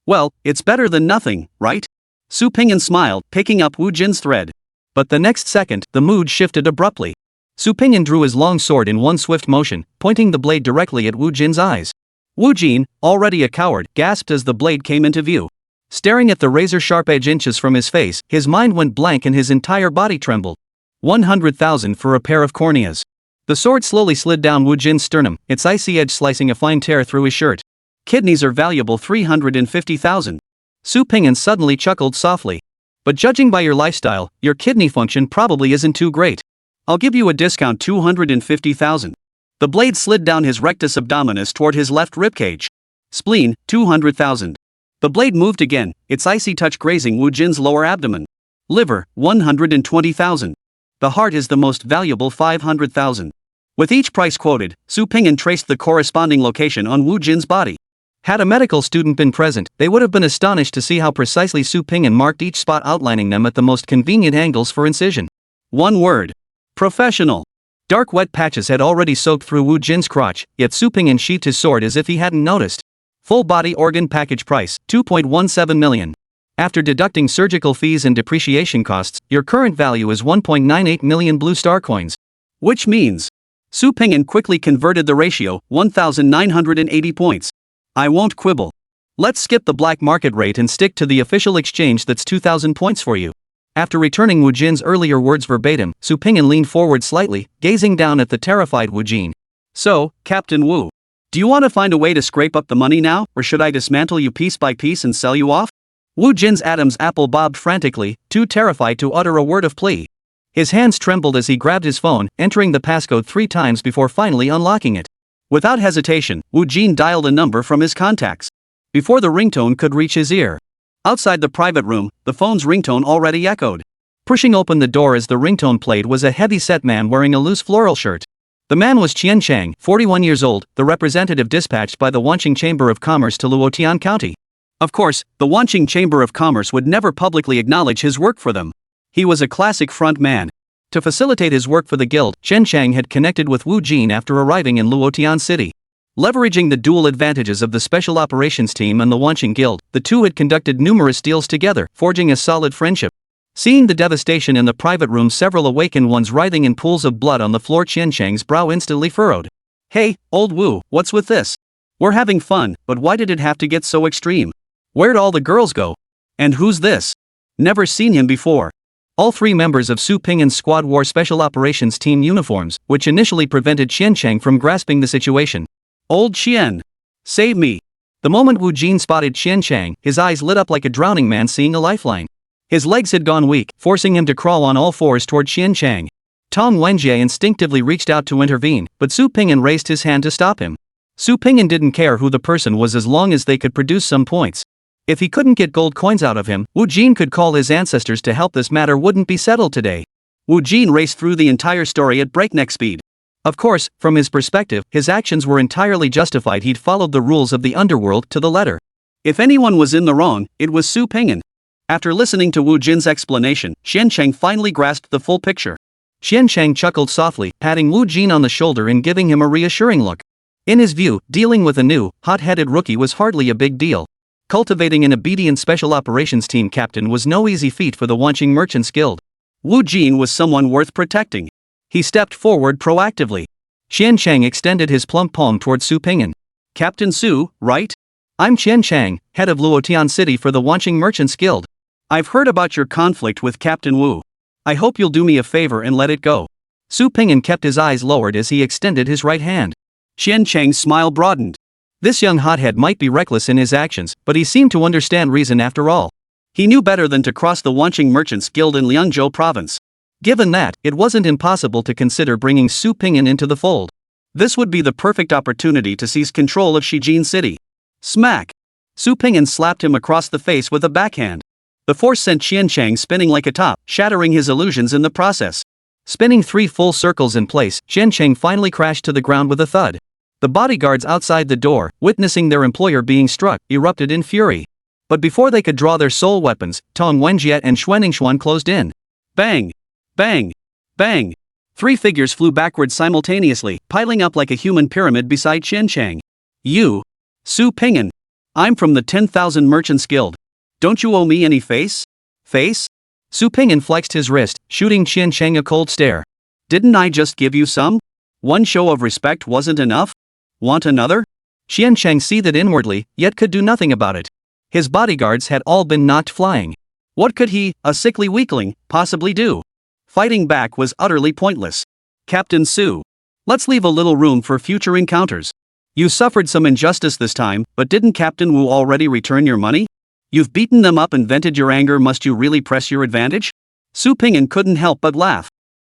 Well, it's better than nothing, right? Su Ping'an smiled, picking up Wu Jin's thread.
But the next second, the mood shifted abruptly. Su Ping'an drew his long sword in one swift motion, pointing the blade directly at Wu Jin's eyes.
Wu Jin, already a coward, gasped as the blade came into view.
Staring at the razor-sharp edge inches from his face, his mind went blank and his entire body trembled. 100,000 for a pair of corneas. The sword slowly slid down Wu Jin's sternum, its icy edge slicing a fine tear through his shirt.
Kidneys are valuable 350,000.
Su Ping'an suddenly chuckled softly. But judging by your lifestyle, your kidney function probably isn't too great.
I'll give you a discount 250,000. The blade slid down his rectus abdominis toward his left ribcage. Spleen, 200,000. The blade moved again, its icy touch grazing Wu Jin's lower abdomen. Liver, 120,000. The heart is the most valuable 500,000. With each price quoted, Su Ping'an traced the corresponding location on Wu Jin's body.
Had a medical student been present, they would have been astonished to see how precisely Su Ping'an marked each spot, outlining them at the most convenient angles for incision.
One word. Professional.
Dark wet patches had already soaked through Wu Jin's crotch, yet Su Ping'an sheathed his sword as if he hadn't noticed. Full body organ package price, 2.17 million. After deducting surgical fees and depreciation costs, your current value is 1.98 million blue star coins.
Which means, Su Ping'an quickly converted the ratio, 1,980 points. I won't quibble. Let's skip the black market rate and stick to the official exchange. That's 2,000 points for you. After returning Wu Jin's earlier words verbatim, Su Ping'an leaned forward slightly, gazing down at the terrified Wu Jin. So, Captain Wu, do you want to find a way to scrape up the money now, or should I dismantle you piece by piece and sell you off?
Wu Jin's Adam's apple bobbed frantically, too terrified to utter a word of plea. His hands trembled as he grabbed his phone, entering the passcode 3 times before finally unlocking it.
Without hesitation, Wu Jin dialed a number from his contacts. Before the ringtone could reach his ear. Outside the private room, the phone's ringtone already echoed.
Pushing open the door as the ringtone played was a heavy-set man wearing a loose floral shirt. The man was Qian Chang, 41 years old, the representative dispatched by the Wanqing Chamber of Commerce to Luotian County.
Of course, the Wanqing Chamber of Commerce would never publicly acknowledge his work for them. He was a classic front man. To facilitate his work for the guild, Qian Chang had connected with Wu Jin after arriving in Luotian City. Leveraging the dual advantages of the Special Operations Team and the Wanqing Guild, the two had conducted numerous deals together, forging a solid friendship. Seeing the devastation in the private room, several awakened ones writhing in pools of blood on the floor, Qian Chang's brow instantly furrowed. Hey, old Wu, what's with this? We're having fun, but why did it have to get so extreme? Where'd all the girls go? And who's this? Never seen him before.
All 3 members of Su Ping'an's squad wore Special Operations Team uniforms, which initially prevented Qian Chang from grasping the situation.
Old Qian. Save me.
The moment Wu Jin spotted Qian Chang, his eyes lit up like a drowning man seeing a lifeline. His legs had gone weak, forcing him to crawl on all fours toward Qian Chang. Tong Wenjie instinctively reached out to intervene, but Su Ping'an raised his hand to stop him. Su Ping'an didn't care who the person was as long as they could produce some points. If he couldn't get gold coins out of him, Wu Jin could call his ancestors to help. This matter wouldn't be settled today.
Wu Jin raced through the entire story at breakneck speed.
Of course, from his perspective, his actions were entirely justified. He'd followed the rules of the underworld to the letter.
If anyone was in the wrong, it was Su Ping'an. After listening to Wu Jin's explanation, Xiancheng finally grasped the full picture.
Xiancheng chuckled softly, patting Wu Jin on the shoulder and giving him a reassuring look. In his view, dealing with a new, hot-headed rookie was hardly a big deal. Cultivating an obedient special operations team captain was no easy feat for the Wanqing Merchants Guild.
Wu Jin was someone worth protecting. He stepped forward proactively.
Xiancheng extended his plump palm toward Su Ping'an.
Captain Su, right?
I'm Xiancheng, head of Luotian City for the Wanqing Merchants Guild.
I've heard about your conflict with Captain Wu. I hope you'll do me a favor and let it go.
Su Ping'an kept his eyes lowered as he extended his right hand.
Xiancheng's smile broadened.
This young hothead might be reckless in his actions, but he seemed to understand reason after all.
He knew better than to cross the Wanqing Merchants Guild in Liangzhou province.
Given that, it wasn't impossible to consider bringing Su Ping'an into the fold.
This would be the perfect opportunity to seize control of Shijin City. Smack! Su Ping'an slapped him across the face with a backhand. The force sent Xiancheng spinning like a top, shattering his illusions in the process.
Spinning 3 full circles in place, Xiancheng finally crashed to the ground with a thud. The bodyguards outside the door, witnessing their employer being struck, erupted in fury. But before they could draw their soul weapons, Tong Wenjie and Xuanningsuan closed in.
Bang! Bang! Bang! 3 figures flew backward simultaneously, piling up like a human pyramid beside Xiancheng. You! Su Ping'an! I'm from the 10,000 Merchants Guild. Don't you owe me any face? Face?
Su Ping'an flexed his wrist, shooting Xiancheng a cold stare.
Didn't I just give you some? One show of respect wasn't enough? Want another?
Xiancheng seethed inwardly, yet could do nothing about it. His bodyguards had all been knocked flying.
What could he, a sickly weakling, possibly do? Fighting back was utterly pointless. Captain Su. Let's leave a little room for future encounters. You suffered some injustice this time, but didn't Captain Wu already return your money? You've beaten them up and vented your anger. Must you really press your advantage? Su Ping'an couldn't help but laugh.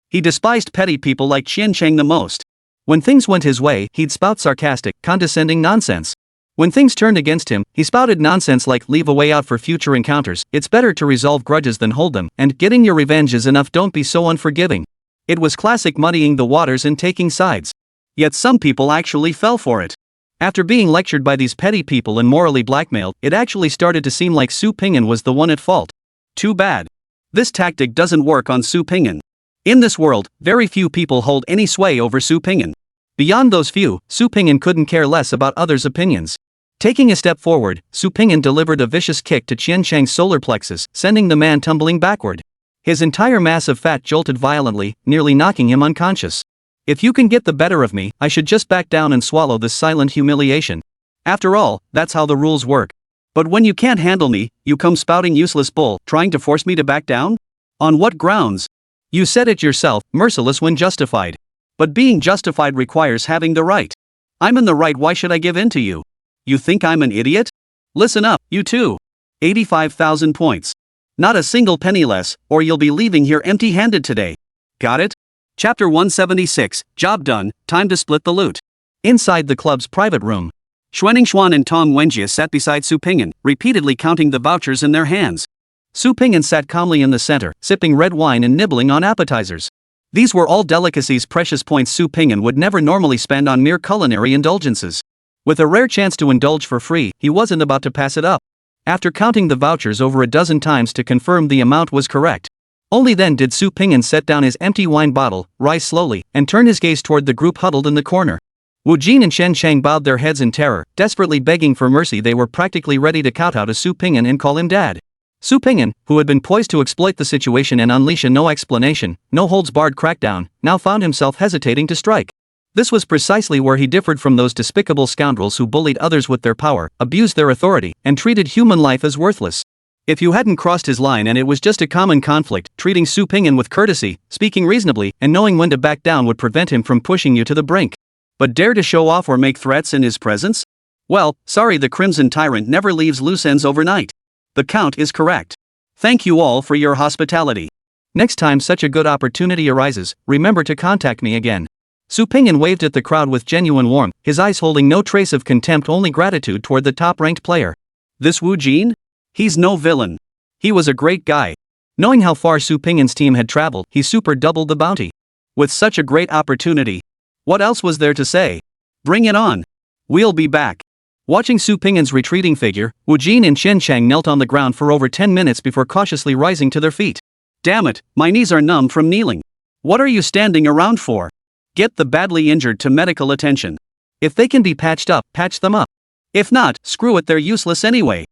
He despised petty people like Xiancheng the most.
When things went his way, he'd spout sarcastic, condescending nonsense. When things turned against him, he spouted nonsense like leave a way out for future encounters, it's better to resolve grudges than hold them, and getting your revenge is enough, don't be so unforgiving. It was classic muddying the waters and taking sides.
Yet some people actually fell for it.
After being lectured by these petty people and morally blackmailed, it actually started to seem like Su Ping'an was the one at fault.
Too bad. This tactic doesn't work on Su Ping'an. In this world, very few people hold any sway over Su Ping'an.
Beyond those few, Su Ping'an couldn't care less about others' opinions. Taking a step forward, Su Ping'an delivered a vicious kick to Xiancheng's solar plexus, sending the man tumbling backward. His entire mass of fat jolted violently, nearly knocking him unconscious. If you can get the better of me, I should just back down and swallow this silent humiliation. After all, that's how the rules work.
But when you can't handle me, you come spouting useless bull, trying to force me to back down? On what grounds?
You said it yourself, merciless when justified.
But being justified requires having the right. I'm in the right, why should I give in to you? You think I'm an idiot? Listen up, you too. 85,000 points. Not a single penny less, or you'll be leaving here empty-handed today. Got it? Chapter 176, Job done, time to split the loot.
Inside the club's private room,
Xuanningsuan and Tong Wenjie sat beside Su Ping'an, repeatedly counting the vouchers in their hands.
Su Ping'an sat calmly in the center, sipping red wine and nibbling on appetizers. These were all delicacies, precious points Su Ping'an would never normally spend on mere culinary indulgences. With a rare chance to indulge for free, he wasn't about to pass it up. After counting the vouchers over a dozen times to confirm the amount was correct. Only then did Su Ping'an set down his empty wine bottle, rise slowly, and turn his gaze toward the group huddled in the corner. Wu Jin and Xiancheng bowed their heads in terror, desperately begging for mercy. They were practically ready to kowtow to Su Ping'an and call him dad. Su Ping'an, who had been poised to exploit the situation and unleash a no-explanation, no-holds-barred crackdown, now found himself hesitating to strike. This was precisely where he differed from those despicable scoundrels who bullied others with their power, abused their authority, and treated human life as worthless. If you hadn't crossed his line and it was just a common conflict, treating Su Ping'an with courtesy, speaking reasonably, and knowing when to back down would prevent him from pushing you to the brink. But dare to show off or make threats in his presence? Well, sorry, the Crimson Tyrant never leaves loose ends overnight. The count is correct. Thank you all for your hospitality. Next time such a good opportunity arises, remember to contact me again. Su Ping'an waved at the crowd with genuine warmth, his eyes holding no trace of contempt, only gratitude toward the top-ranked player. This Wu Jin? He's no villain. He was a great guy. Knowing how far Su Ping'an's team had traveled, he super-doubled the bounty. With such a great opportunity, what else was there to say? Bring it on. We'll be back. Watching Su Ping'an's retreating figure, Wu Jin and Chen Chang knelt on the ground for over 10 minutes before cautiously rising to their feet.
Damn it, my knees are numb from kneeling. What are you standing around for? Get the badly injured to medical attention.
If they can be patched up, patch them up.
If not, screw it, they're useless anyway.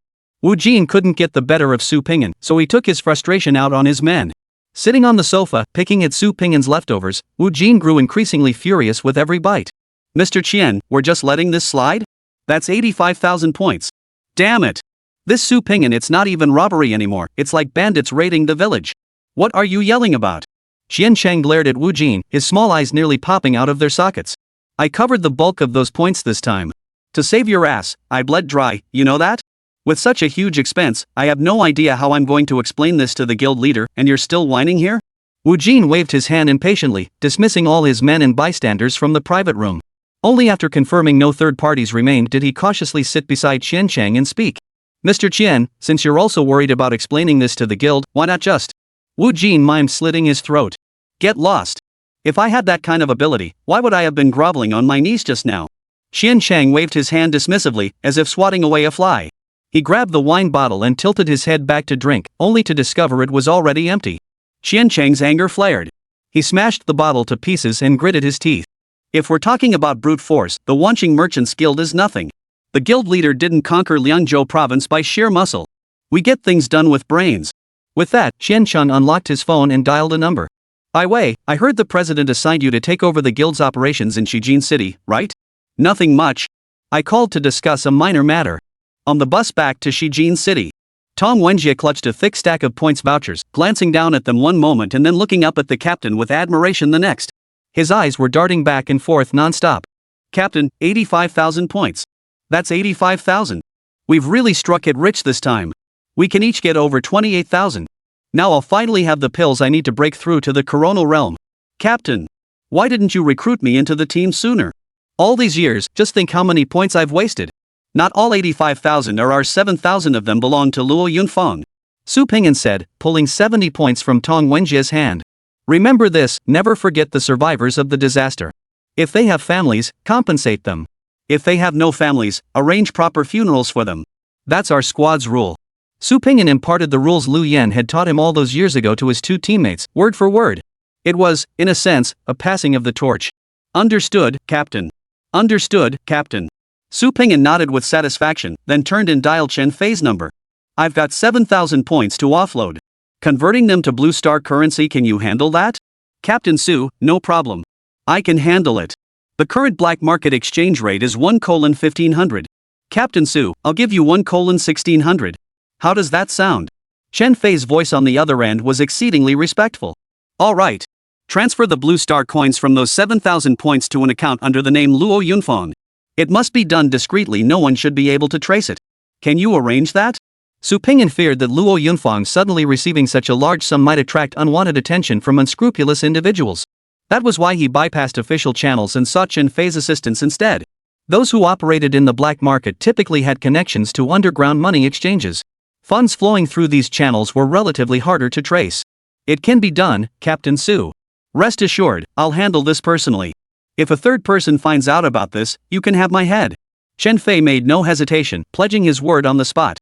Wu Jin couldn't get the better of Su Ping'an, so he took his frustration out on his men. Sitting on the sofa, picking at Su Ping'an's leftovers, Wu Jin grew increasingly furious with every bite.
Mr. Qian, we're just letting this slide? That's 85,000 points. Damn it. This Su Ping'an, it's not even robbery anymore, it's like bandits raiding the village. What are you yelling about?
Chen Chang glared at Wu Jin, his small eyes nearly popping out of their sockets.
I covered the bulk of those points this time. To save your ass, I bled dry, you know that? With such a huge expense, I have no idea how I'm going to explain this to the guild leader, and you're still whining here?
Wu Jin waved his hand impatiently, dismissing all his men and bystanders from the private room. Only after confirming no third parties remained did he cautiously sit beside Chen Chang and speak. Mr. Qian, since you're also worried about explaining this to the guild, why not just? Wu Jin mimed slitting his throat.
Get lost. If I had that kind of ability, why would I have been groveling on my knees just now?
Chen Chang waved his hand dismissively, as if swatting away a fly. He grabbed the wine bottle and tilted his head back to drink, only to discover it was already empty.
Chen Chang's anger flared.
He smashed the bottle to pieces and gritted his teeth.
If we're talking about brute force, the Wanqing Merchants Guild is nothing. The guild leader didn't conquer Liangzhou province by sheer muscle. We get things done with brains.
With that, Chen Chang unlocked his phone and dialed a number. By way, I heard the president assigned you to take over the guild's operations in Shijin City, right?
Nothing much.
I called to discuss a minor matter.
On the bus back to Shijin City,
Tong Wenjie clutched a thick stack of points vouchers,
glancing down at them one moment and then looking up at the captain with admiration the next.
His eyes were darting back and forth non-stop.
Captain, 85,000 points. That's 85,000. We've really struck it rich this time. We can each get over 28,000. Now I'll finally have the pills I need to break through to the coronal realm. Captain, why didn't you recruit me into the team sooner?
All these years, just think how many points I've wasted.
Not all 85,000 or 7,000 of them belong to Luo Yunfang.
Su Ping'an said, pulling 70 points from Tong Wenjie's hand. Remember this, never forget the survivors of the disaster. If they have families, compensate them.
If they have no families, arrange proper funerals for them.
That's our squad's rule. Su Ping'an imparted the rules Lu Yan had taught him all those years ago to his two teammates, word for word. It was, in a sense, a passing of the torch.
Understood, Captain. Understood, Captain. Su Ping'an nodded with satisfaction, then turned and dialed Chen Fei's number. I've got 7,000 points to offload. Converting them to Blue Star currency, can you handle that? Captain Su, no problem. I can handle it. The current black market exchange rate is 1:1500. Captain Su, I'll give you 1:1600. How does that sound? Chen Fei's voice on the other end was exceedingly respectful. All right. Transfer the Blue Star coins from those 7,000 points to an account under the name Luo Yunfang. It must be done discreetly, no one should be able to trace it. Can you arrange that?
Su Ping'an feared that Luo Yunfang suddenly receiving such a large sum might attract unwanted attention from unscrupulous individuals. That was why he bypassed official channels and sought Chen Fei's assistance instead. Those who operated in the black market typically had connections to underground money exchanges. Funds flowing through these channels were relatively harder to trace. It can be done, Captain Su. Rest assured, I'll handle this personally. If a third person finds out about this, you can have my head. Chen Fei made no hesitation, pledging his word on the spot.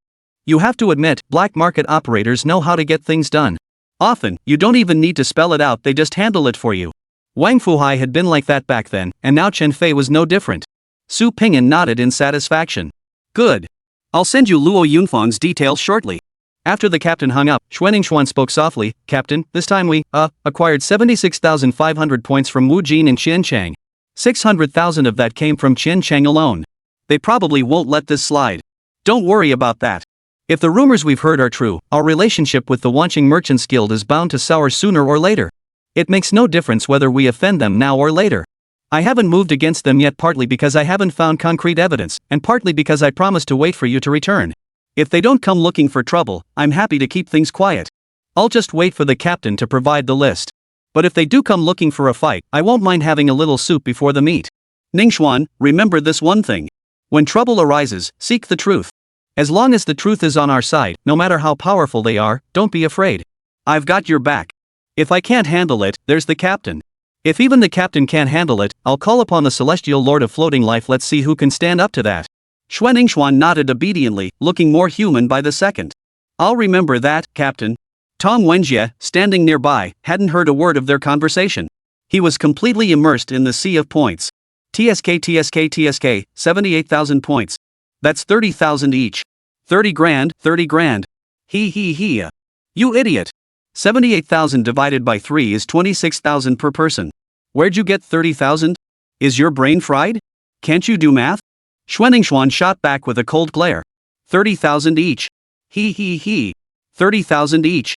You have to admit, black market operators know how to get things done. Often, you don't even need to spell it out, they just handle it for you. Wang Fuhai had been like that back then, and now Chen Fei was no different. Su Ping'an nodded in satisfaction. Good. I'll send you Luo Yunfang's details shortly. After the captain hung up, Xuan spoke softly, Captain, this time we, acquired 76,500 points from Wu Jin and Chen Chang. 600,000 of that came from Chen Chang alone. They probably won't let this slide. Don't worry about that. If the rumors we've heard are true, our relationship with the Wanqing Merchants Guild is bound to sour sooner or later. It makes no difference whether we offend them now or later. I haven't moved against them yet, partly because I haven't found concrete evidence, and partly because I promised to wait for you to return. If they don't come looking for trouble, I'm happy to keep things quiet. I'll just wait for the captain to provide the list. But if they do come looking for a fight, I won't mind having a little soup before the meat. Ningxuan, remember this one thing. When trouble arises, seek the truth. As long as the truth is on our side, no matter how powerful they are, don't be afraid. I've got your back. If I can't handle it, there's the captain. If even the captain can't handle it, I'll call upon the celestial lord of floating life. Let's see who can stand up to that.
Xuan nodded obediently, looking more human by the second. I'll remember that, Captain. Tong Wenjie, standing nearby, hadn't heard a word of their conversation. He was completely immersed in the sea of points. TSK, 78,000 points. That's 30,000 each. 30 grand. He. You idiot. 78,000 divided by 3 is 26,000 per person. Where'd you get 30,000? Is your brain fried? Can't you do math? Xuan shot back with a cold glare. 30,000 each. He. 30,000 each.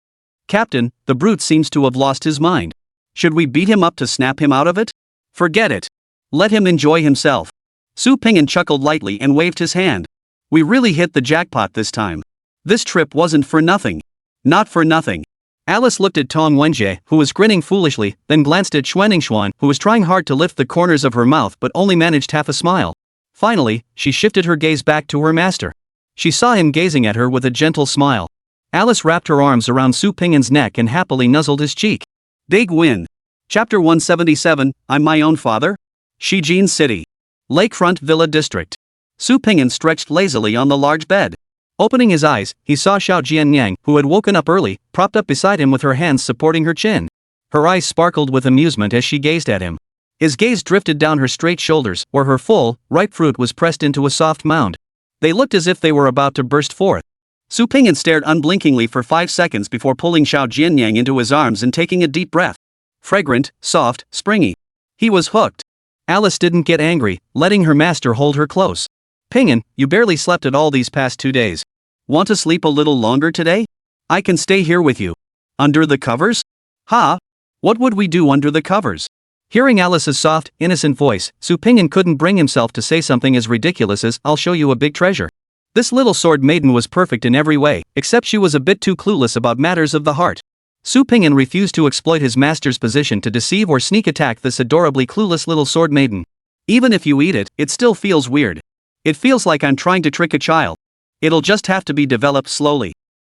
Captain, the brute seems to have lost his mind. Should we beat him up to snap him out of it? Forget it. Let him enjoy himself. Su Ping'an chuckled lightly and waved his hand. We really hit the jackpot this time. This trip wasn't for nothing. Not for nothing. Alice looked at Tong Wenjie, who was grinning foolishly, then glanced at Xuan, who was trying hard to lift the corners of her mouth but only managed half a smile. Finally, she shifted her gaze back to her master. She saw him gazing at her with a gentle smile. Alice wrapped her arms around Su Ping'an's neck and happily nuzzled his cheek. Big win. Chapter 177, I'm my own father? Shijin City. Lakefront Villa District. Su Ping'an stretched lazily on the large bed. Opening his eyes, he saw Xiao Jianyang, who had woken up early, propped up beside him with her hands supporting her chin. Her eyes sparkled with amusement as she gazed at him. His gaze drifted down her straight shoulders, where her full, ripe fruit was pressed into a soft mound. They looked as if they were about to burst forth. Su Ping'an stared unblinkingly for 5 seconds before pulling Xiao Jianyang into his arms and taking a deep breath. Fragrant, soft, springy. He was hooked. Alice didn't get angry, letting her master hold her close. Ping'an, you barely slept at all these past 2 days. Want to sleep a little longer today? I can stay here with you. Under the covers? Ha! What would we do under the covers? Hearing Alice's soft, innocent voice, Su Ping'an couldn't bring himself to say something as ridiculous as, I'll show you a big treasure. This little sword maiden was perfect in every way, except she was a bit too clueless about matters of the heart. Su Ping'an refused to exploit his master's position to deceive or sneak attack this adorably clueless little sword maiden. Even if you eat it, it still feels weird. It feels like I'm trying to trick a child. It'll just have to be developed slowly.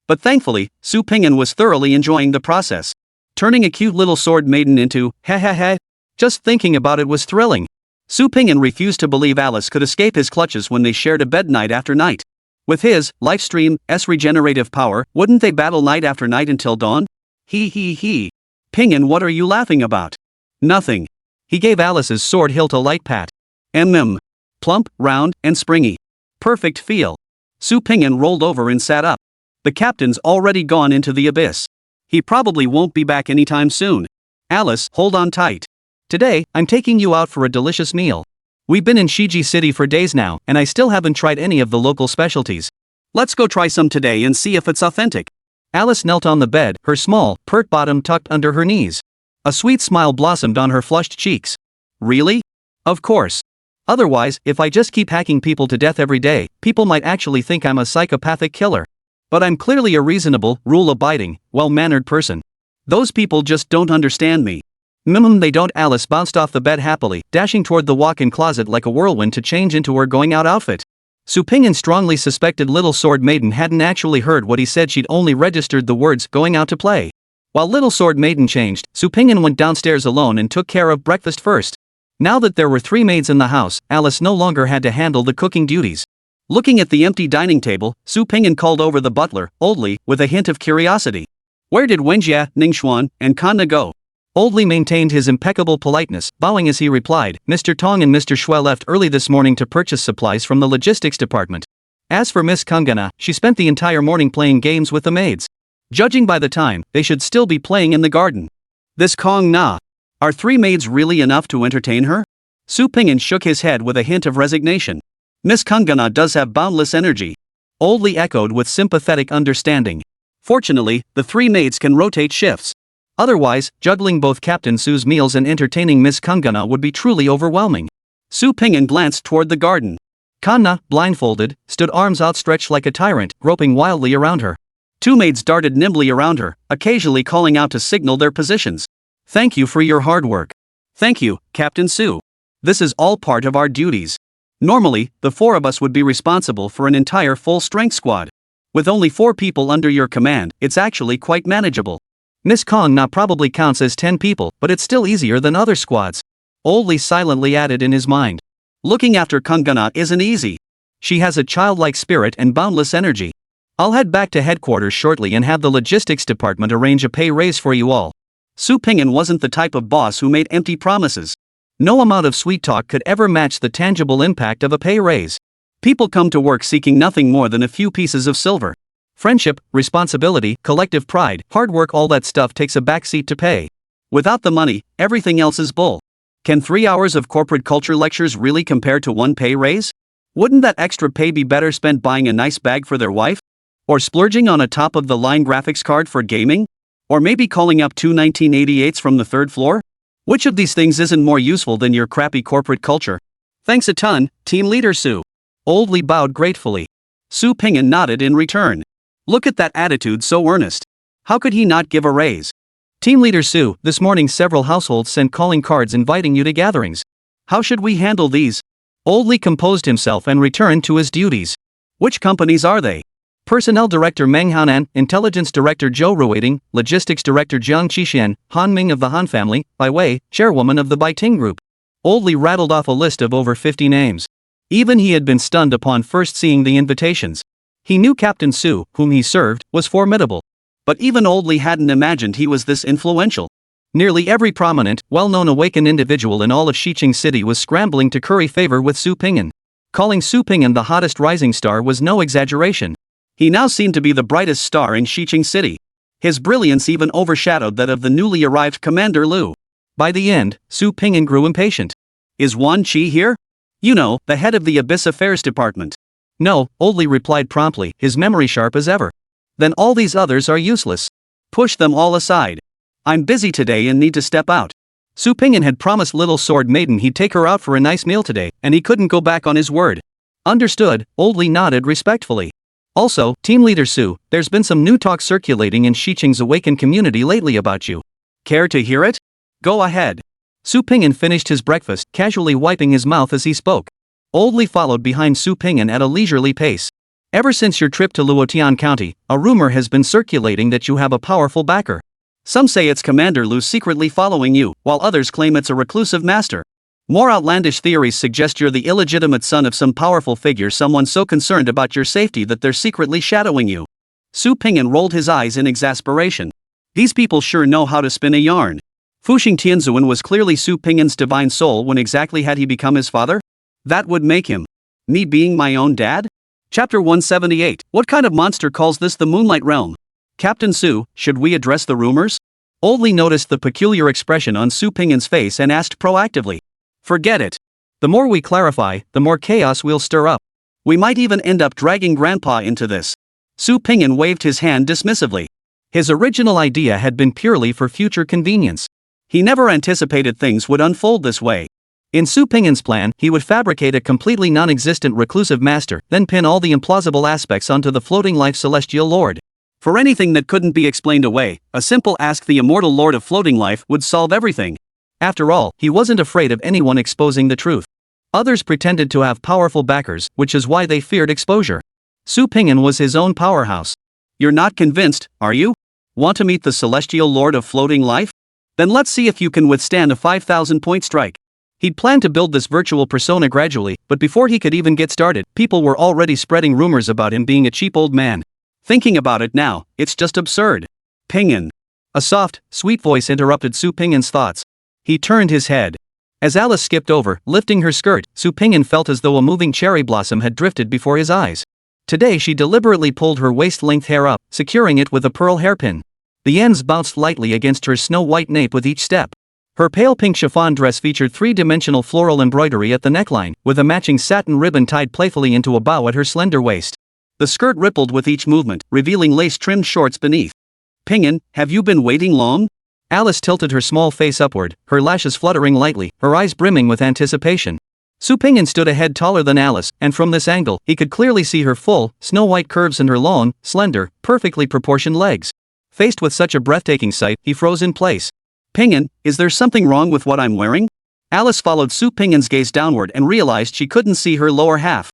But thankfully, Su Ping'an was thoroughly enjoying the process. Turning a cute little sword maiden into, just thinking about it was thrilling. Su Ping'an refused to believe Alice could escape his clutches when they shared a bed night after night. With his, Lifestream's regenerative power, wouldn't they battle night after night until dawn? He. Ping'an, what are you laughing about? Nothing. He gave Alice's sword hilt a light pat. Plump, round, and springy. Perfect feel. Su Ping'an rolled over and sat up. The captain's already gone into the abyss. He probably won't be back anytime soon. Alice, hold on tight. Today, I'm taking you out for a delicious meal. We've been in Shiji City for days now, and I still haven't tried any of the local specialties. Let's go try some today and see if it's authentic. Alice knelt on the bed, her small, pert bottom tucked under her knees. A sweet smile blossomed on her flushed cheeks. Really? Of course. Otherwise, if I just keep hacking people to death every day, people might actually think I'm a psychopathic killer. But I'm clearly a reasonable, rule-abiding, well-mannered person. Those people just don't understand me. They don't. Alice bounced off the bed happily, dashing toward the walk-in closet like a whirlwind to change into her going-out outfit. Su Ping'an strongly suspected little sword maiden hadn't actually heard what he said. She'd only registered the words going out to play. While little sword maiden changed, Su Ping'an went downstairs alone and took care of breakfast first. Now that there were 3 maids in the house, Alice no longer had to handle the cooking duties. Looking at the empty dining table, Su Ping'an called over the butler, Oldly, with a hint of curiosity. Where did Wenjie, Ningxuan, and Kanna go? Oldly maintained his impeccable politeness, bowing as he replied, Mr. Tong and Mr. Shui left early this morning to purchase supplies from the logistics department. As for Miss Kungana, she spent the entire morning playing games with the maids. Judging by the time, they should still be playing in the garden. This Kong Na. Are 3 maids really enough to entertain her? Su Ping'an shook his head with a hint of resignation. Miss Kungana does have boundless energy. Oldly echoed with sympathetic understanding. Fortunately, the 3 maids can rotate shifts. Otherwise, juggling both Captain Su's meals and entertaining Miss Kungana would be truly overwhelming. Su Ping'an glanced toward the garden. Kanna, blindfolded, stood arms outstretched like a tyrant, groping wildly around her. 2 maids darted nimbly around her, occasionally calling out to signal their positions. Thank you for your hard work. Thank you, Captain Su. This is all part of our duties. Normally, the 4 of us would be responsible for an entire full-strength squad. With only 4 people under your command, it's actually quite manageable. Miss Kong Na probably counts as 10 people, but it's still easier than other squads. Oldly silently added in his mind. Looking after Kungana isn't easy.
She has a childlike spirit and boundless energy. I'll head back to headquarters shortly and have the logistics department arrange a pay raise for you all.
Su Ping'an wasn't the type of boss who made empty promises.
No amount of sweet talk could ever match the tangible impact of a pay raise.
People come to work seeking nothing more than a few pieces of silver.
Friendship, responsibility, collective pride, hard work, all that stuff takes a backseat to pay.
Without the money, everything else is bull. Can 3 hours of corporate culture lectures really compare to one pay raise? Wouldn't that extra pay be better spent buying a nice bag for their wife? Or splurging on a top-of-the-line graphics card for gaming? Or maybe calling up two 1988s from the third floor? Which of these things isn't more useful than your crappy corporate culture?
Thanks a ton, team leader Su. Old Lee bowed gratefully.
Su Ping'an nodded in return. Look at that attitude, so earnest. How could he not give a raise?
Team leader Su, this morning several households sent calling cards inviting you to gatherings.
How should we handle these?
Old Lee composed himself and returned to his duties.
Which companies are they?
Personnel Director Meng Hanan, Intelligence Director Zhou Ruiting, Logistics Director Jiang Qixian, Han Ming of the Han family, Bai Wei, Chairwoman of the Bai Ting Group. Old Lee rattled off a list of over 50 names. Even he had been stunned upon first seeing the invitations. He knew Captain Su, whom he served, was formidable.
But even Old Lee hadn't imagined he was this influential.
Nearly every prominent, well-known awakened individual in all of Xiqing City was scrambling to curry favor with Su Ping'an. Calling Su Ping'an the hottest rising star was no exaggeration.
He now seemed to be the brightest star in Xiqing City. His brilliance even overshadowed that of the newly arrived Commander Liu.
By the end, Su Ping'an grew impatient.
Is Wan Qi here? You know, the head of the Abyss Affairs Department.
No, Old Lee replied promptly, his memory sharp as ever.
Then all these others are useless. Push them all aside. I'm busy today and need to step out.
Su Ping'an had promised little Sword Maiden he'd take her out for a nice meal today, and he couldn't go back on his word. Understood, Old Lee nodded respectfully. Also, Team Leader Su, there's been some new talk circulating in Xiqing's awakened community lately about you.
Care to hear it? Go ahead.
Su Ping'an finished his breakfast, casually wiping his mouth as he spoke. Old Lee followed behind Su Ping'an at a leisurely pace. Ever since your trip to Luotian County, a rumor has been circulating that you have a powerful backer.
Some say it's Commander Liu secretly following you, while others claim it's a reclusive master. More outlandish theories suggest you're the illegitimate son of some powerful figure, someone so concerned about your safety that they're secretly shadowing you. Su Ping'an rolled his eyes in exasperation. These people sure know how to spin a yarn. Fuxing Tianzuan was clearly Su Ping'an's divine soul. When exactly had he become his father? That would make him. Me being my own dad? Chapter 178. What kind of monster calls this the Moonlight Realm? Captain Su, should we address the rumors?
Old Lee noticed the peculiar expression on Su Ping'an's face and asked proactively.
Forget it.
The more we clarify, the more chaos we'll stir up.
We might even end up dragging Grandpa into this. Su Ping'an waved his hand dismissively.
His original idea had been purely for future convenience.
He never anticipated things would unfold this way.
In Su Ping'an's plan, he would fabricate a completely non-existent reclusive master, then pin all the implausible aspects onto the floating life celestial lord.
For anything that couldn't be explained away, a simple ask the immortal lord of floating life would solve everything.
After all, he wasn't afraid of anyone exposing the truth. Others pretended to have powerful backers, which is why they feared exposure. Su Ping'an was his own powerhouse.
You're not convinced, are you? Want to meet the celestial lord of floating life? Then let's see if you can withstand a 5,000-point strike.
He'd planned to build this virtual persona gradually, but before he could even get started, people were already spreading rumors about him being a cheap old man.
Thinking about it now, it's just absurd. Ping'an.
A soft, sweet voice interrupted Su Ping'an's thoughts. He turned his head. As Alice skipped over, lifting her skirt, Su Ping'an felt as though a moving cherry blossom had drifted before his eyes. Today she deliberately pulled her waist-length hair up, securing it with a pearl hairpin. The ends bounced lightly against her snow-white nape with each step. Her pale pink chiffon dress featured three-dimensional floral embroidery at the neckline, with a matching satin ribbon tied playfully into a bow at her slender waist.
The skirt rippled with each movement, revealing lace-trimmed shorts beneath. Ping'an, have you been waiting long?
Alice tilted her small face upward, her lashes fluttering lightly, her eyes brimming with anticipation. Su Ping'an stood a head taller than Alice, and from this angle, he could clearly see her full, snow-white curves and her long, slender, perfectly proportioned legs. Faced with such a breathtaking sight, he froze in place.
Ping'an, is there something wrong with what I'm wearing? Alice followed Su Ping'an's gaze downward and realized she couldn't see her lower half.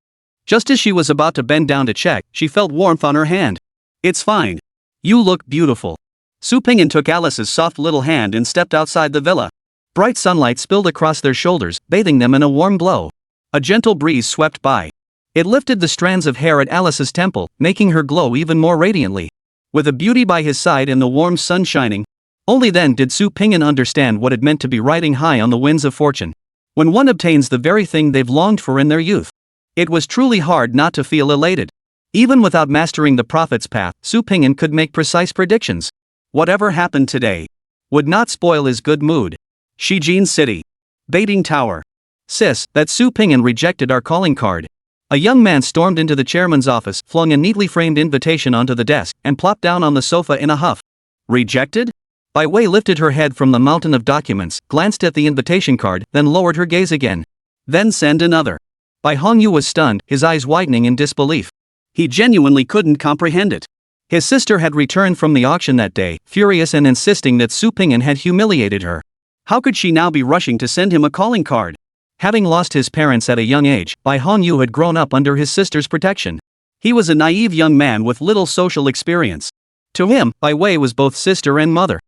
Just as she was about to bend down to check, she felt warmth on her hand. It's fine. You look beautiful. Su Ping'an took Alice's soft little hand and stepped outside the villa.
Bright sunlight spilled across their shoulders, bathing them in a warm glow. A gentle breeze swept by. It lifted the strands of hair at Alice's temple, making her glow even more radiantly. With a beauty by his side and the warm sun shining, only then did Su Pingyan understand what it meant to be riding high on the winds of fortune. When one obtains the very thing they've longed for in their youth, it was truly hard not to feel elated. Even without mastering the prophet's path, Su Pingyan could make precise predictions. Whatever happened today would not spoil his good mood. Shijin City. Baiting Tower. Sis, that Su Pingyan rejected our calling card. A young man stormed into the chairman's office, flung a neatly framed invitation onto the desk, and plopped down on the sofa in a huff. Rejected? Bai Wei lifted her head from the mountain of documents, glanced at the invitation card, then lowered her gaze again. Then send another. Bai Hongyu was stunned, his eyes widening in disbelief. He genuinely couldn't comprehend it. His sister had returned from the auction that day, furious and insisting that Su Pingyan had humiliated her. How could she now be rushing to send him a calling card? Having lost his parents at a young age, Bai Hongyu had grown up under his sister's protection. He was a naive young man with little social experience. To him, Bai Wei was both sister and mother.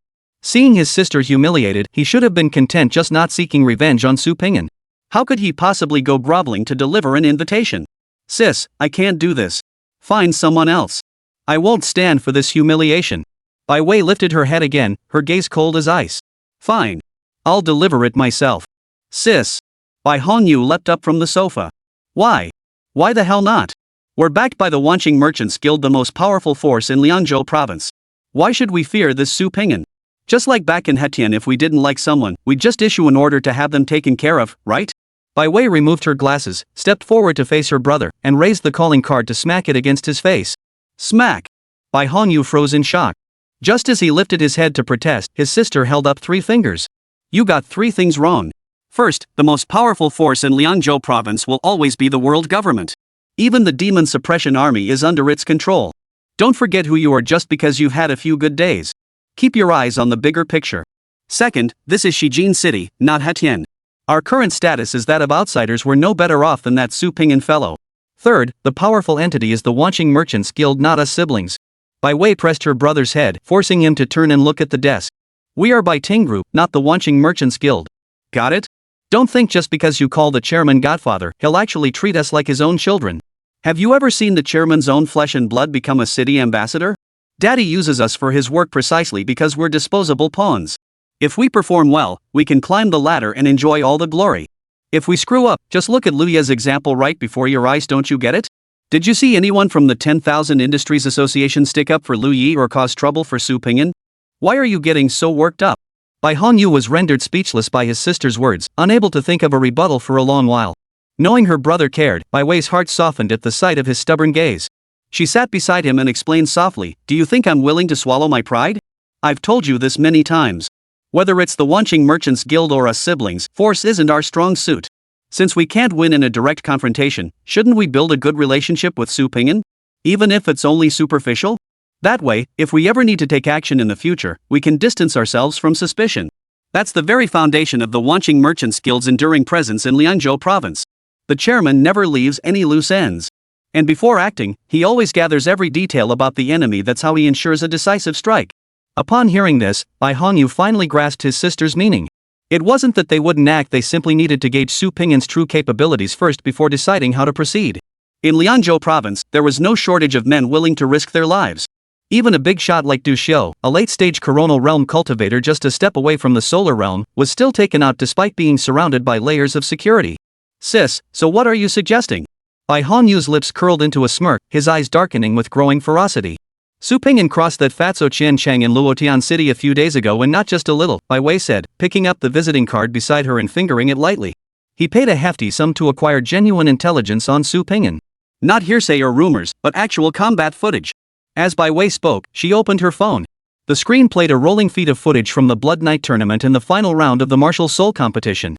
Seeing his sister humiliated, he should have been content just not seeking revenge on Su Pingyan. How could he possibly go groveling to deliver an invitation? Sis, I can't do this. Find someone else. I won't stand for this humiliation. Bai Wei lifted her head again, her gaze cold as ice. Fine. I'll deliver it myself. Sis. Bai Hongyu leapt up from the sofa. Why? Why the hell not? We're backed by the Wanqing Merchants Guild, the most powerful force in Liangzhou province. Why should we fear this Su Pingyan? Just like back in Hetian, if we didn't like someone, we'd just issue an order to have them taken care of, right? Bai Wei removed her glasses, stepped forward to face her brother, and raised the calling card to smack it against his face. Smack! Bai Hongyu froze in shock. Just as he lifted his head to protest, his sister held up 3 fingers. You got 3 things wrong. First, the most powerful force in Liangzhou province will always be the world government. Even the demon suppression army is under its control. Don't forget who you are just because you've had a few good days. Keep your eyes on the bigger picture. Second, this is Shijin City, not Hetian. Our current status is that of outsiders. We're no better off than that Su Pingyan fellow. Third, the powerful entity is the Wanqing Merchants Guild, not us siblings. Bai Wei pressed her brother's head, forcing him to turn and look at the desk. We are Bai Ting Group, not the Wanqing Merchants Guild. Got it? Don't think just because you call the chairman godfather, he'll actually treat us like his own children. Have you ever seen the chairman's own flesh and blood become a city ambassador? Daddy uses us for his work precisely because we're disposable pawns. If we perform well, we can climb the ladder and enjoy all the glory. If we screw up, just look at Luya's example right before your eyes. Don't you get it? Did you see anyone from the 10,000 Industries Association stick up for Lu Yi or cause trouble for Su Pingyan? Why are you getting so worked up? Bai Hongyu was rendered speechless by his sister's words, unable to think of a rebuttal for a long while. Knowing her brother cared, Bai Wei's heart softened at the sight of his stubborn gaze. She sat beside him and explained softly, Do you think I'm willing to swallow my pride? I've told you this many times. Whether it's the Wanqing Merchants Guild or us siblings, force isn't our strong suit. Since we can't win in a direct confrontation, shouldn't we build a good relationship with Su Pingyan? Even if it's only superficial? That way, if we ever need to take action in the future, we can distance ourselves from suspicion. That's the very foundation of the Wanqing Merchants Guild's enduring presence in Liangzhou province. The chairman never leaves any loose ends. And before acting, he always gathers every detail about the enemy. That's how he ensures a decisive strike. Upon hearing this, Bai Hongyu finally grasped his sister's meaning. It wasn't that they wouldn't act, they simply needed to gauge Su Pingyan's true capabilities first before deciding how to proceed. In Liangzhou province, there was no shortage of men willing to risk their lives. Even a big shot like Du Xiu, a late-stage coronal realm cultivator just a step away from the solar realm, was still taken out despite being surrounded by layers of security. Sis, so what are you suggesting? Bai Hongyu's lips curled into a smirk, his eyes darkening with growing ferocity. Su Pingyan crossed that fatso Qiancheng in Luotian City a few days ago, and not just a little, Bai Wei said, picking up the visiting card beside her and fingering it lightly. He paid a hefty sum to acquire genuine intelligence on Su Pingyan. Not hearsay or rumors, but actual combat footage. As Bai Wei spoke, she opened her phone. The screen played a rolling feed of footage from the Blood Knight tournament in the final round of the martial soul competition.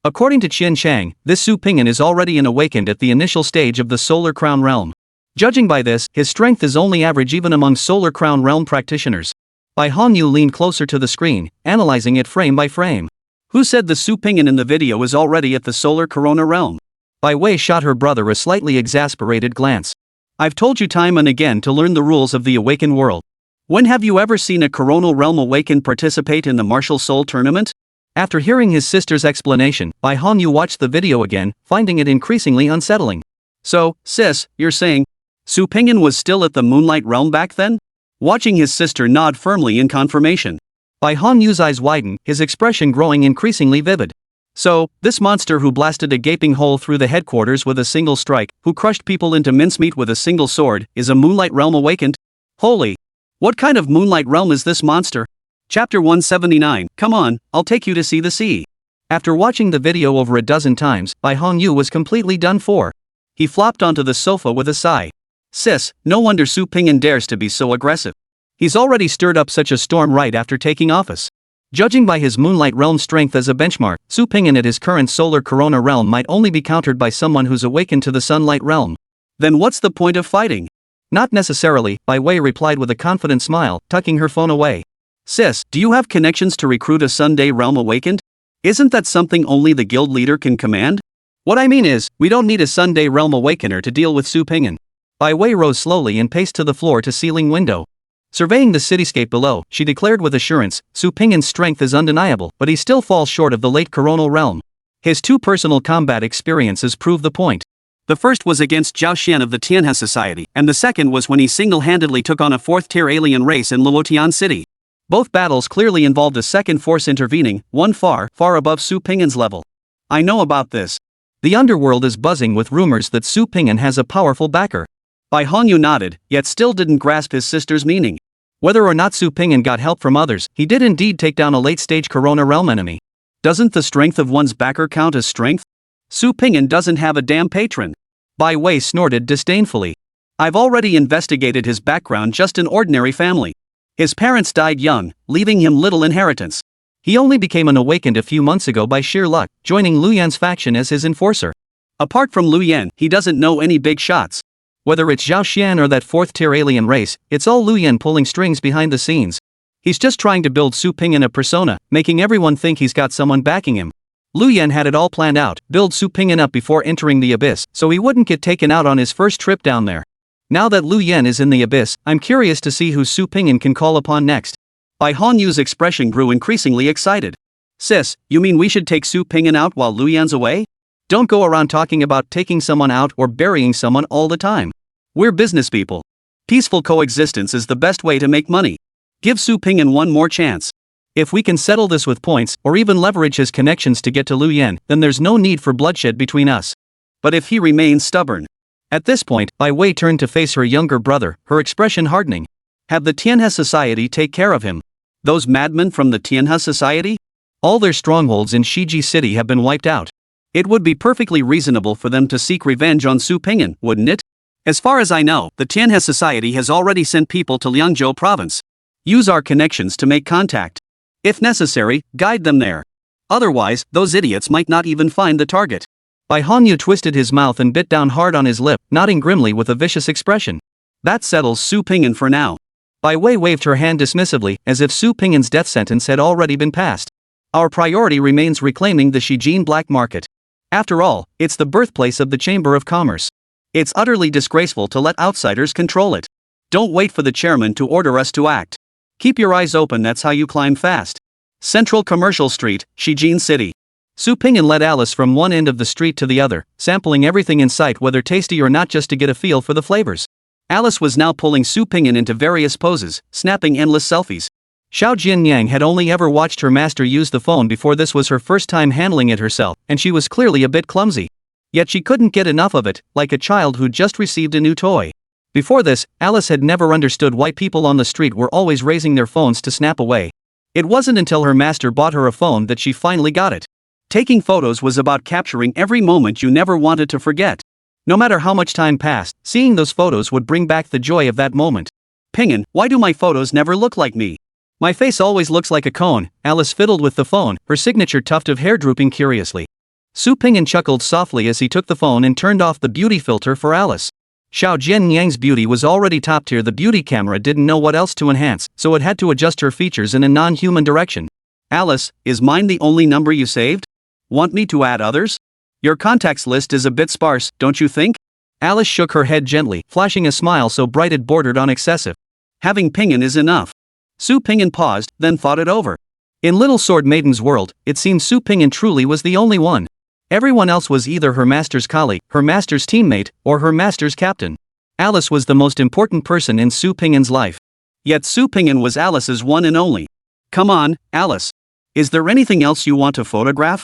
According to Qian Chang, this Su Pingyan is already awakened at the initial stage of the Solar Crown realm. Judging by this, his strength is only average even among Solar Crown realm practitioners. Bai Hongyu leaned closer to the screen, analyzing it frame by frame. Who said the Su Pingyan in the video is already at the Solar Corona realm? Bai Wei shot her brother a slightly exasperated glance. I've told you time and again to learn the rules of the awakened world. When have you ever seen a coronal realm awakened participate in the martial soul tournament? After hearing his sister's explanation, Bai Hongyu watched the video again, finding it increasingly unsettling.
So, sis, you're saying Su Pingyan was still at the Moonlight Realm back then? Watching his sister nod firmly in confirmation.
Bai Hongyu's eyes widen, his expression growing increasingly vivid.
So, this monster who blasted a gaping hole through the headquarters with a single strike, who crushed people into mincemeat with a single sword, is a Moonlight Realm awakened? Holy! What kind of Moonlight Realm is this monster? Chapter 179, come on, I'll take you to see the sea.
After watching the video over a dozen times, Bai Hongyu was completely done for.
He flopped onto the sofa with a sigh. Sis, no wonder Su Pingyan dares to be so aggressive. He's already stirred up such a storm right after taking office.
Judging by his Moonlight Realm strength as a benchmark, Su Pingyan at his current Solar Corona realm might only be countered by someone who's awakened to the Sunlight Realm.
Then what's the point of fighting?
Not necessarily, Bai Wei replied with a confident smile, tucking her phone away.
Sis, do you have connections to recruit a Sunday Realm awakened? Isn't that something only the guild leader can command?
What I mean is, we don't need a Sunday Realm awakener to deal with Su Pingyan. Bai Wei rose slowly and paced to the floor-to-ceiling window. Surveying the cityscape below, she declared with assurance, Su Pingyan's strength is undeniable, but he still falls short of the late coronal realm. His two personal combat experiences prove the point.
The first was against Zhao Xian of the Tianhe Society, and the second was when he single-handedly took on a fourth-tier alien race in Luotian City. Both battles clearly involved a second force intervening, one far, far above Su Pingyan's level. I know about this.
The underworld is buzzing with rumors that Su Pingyan has a powerful backer.
Bai Hongyu nodded, yet still didn't grasp his sister's meaning.
Whether or not Su Pingyan got help from others, he did indeed take down a late-stage Corona realm enemy.
Doesn't the strength of one's backer count as strength? Su Pingyan doesn't have a damn patron.
Bai Wei snorted disdainfully.
I've already investigated his background, just an ordinary family. His parents died young, leaving him little inheritance.
He only became an awakened a few months ago by sheer luck, joining Lu Yan's faction as his enforcer.
Apart from Lu Yan, he doesn't know any big shots.
Whether it's Zhao Xian or that fourth-tier alien race, it's all Lu Yan pulling strings behind the scenes. He's just trying to build Su Pingyan a persona, making everyone think he's got someone backing him. Lu Yan had it all planned out, build Su Pingyan up before entering the abyss, so he wouldn't get taken out on his first trip down there. Now that Lu Yan is in the abyss, I'm curious to see who Su Pingyan can call upon next.
Bai Honyu's expression grew increasingly excited. Sis, you mean we should take Su Pingyan out while Lu Yan's away?
Don't go around talking about taking someone out or burying someone all the time.
We're business people. Peaceful coexistence is the best way to make money. Give Su Pingyan one more chance.
If we can settle this with points, or even leverage his connections to get to Lu Yan, then there's no need for bloodshed between us.
But if he remains stubborn?
At this point, Bai Wei turned to face her younger brother, her expression hardening.
Have the Tianhe Society take care of him. Those madmen from the Tianhe Society?
All their strongholds in Shiji City have been wiped out.
It would be perfectly reasonable for them to seek revenge on Su Pingyan, wouldn't it? As far as I know, the Tianhe Society has already sent people to Liangzhou province. Use our connections to make contact. If necessary, guide them there. Otherwise, those idiots might not even find the target.
Bai Hongyu twisted his mouth and bit down hard on his lip, nodding grimly with a vicious expression.
That settles Su Pingyan for now.
Bai Wei waved her hand dismissively, as if Su Pingyan's death sentence had already been passed. Our priority remains reclaiming the Shijin black market. After all, it's the birthplace of the Chamber of Commerce.
It's utterly disgraceful to let outsiders control it. Don't wait for the chairman to order us to act. Keep your eyes open, that's how you climb fast. Central Commercial Street, Shijin City.
Su Pingyan led Alice from one end of the street to the other, sampling everything in sight whether tasty or not just to get a feel for the flavors.
Alice was now pulling Su Pingyan into various poses, snapping endless selfies.
Xiao Jianyang had only ever watched her master use the phone before. This was her first time handling it herself, and she was clearly a bit clumsy. Yet she couldn't get enough of it, like a child who'd just received a new toy. Before this, Alice had never understood why people on the street were always raising their phones to snap away. It wasn't until her master bought her a phone that she finally got it. Taking photos was about capturing every moment you never wanted to forget. No matter how much time passed, seeing those photos would bring back the joy of that moment.
Pingyan, why do my photos never look like me?
My face always looks like a cone. Alice fiddled with the phone, her signature tuft of hair drooping curiously. Su Pingyan chuckled softly as he took the phone and turned off the beauty filter for Alice. Xiao Jianyang's beauty was already top tier. The beauty camera didn't know what else to enhance, so it had to adjust her features in a non-human direction.
Alice, is mine the only number you saved? Want me to add others? Your contacts list is a bit sparse, don't you think?
Alice shook her head gently, flashing a smile so bright it bordered on excessive.
Having Pingyan is enough. Su Pingyan paused, then thought it over.
In Little Sword Maiden's world, it seemed Su Pingyan truly was the only one.
Everyone else was either her master's colleague, her master's teammate, or her master's captain. Alice was the most important person in Su Ping'an's life. Yet Su Ping'an was Alice's one and only. Come on, Alice. Is there anything else you want to photograph?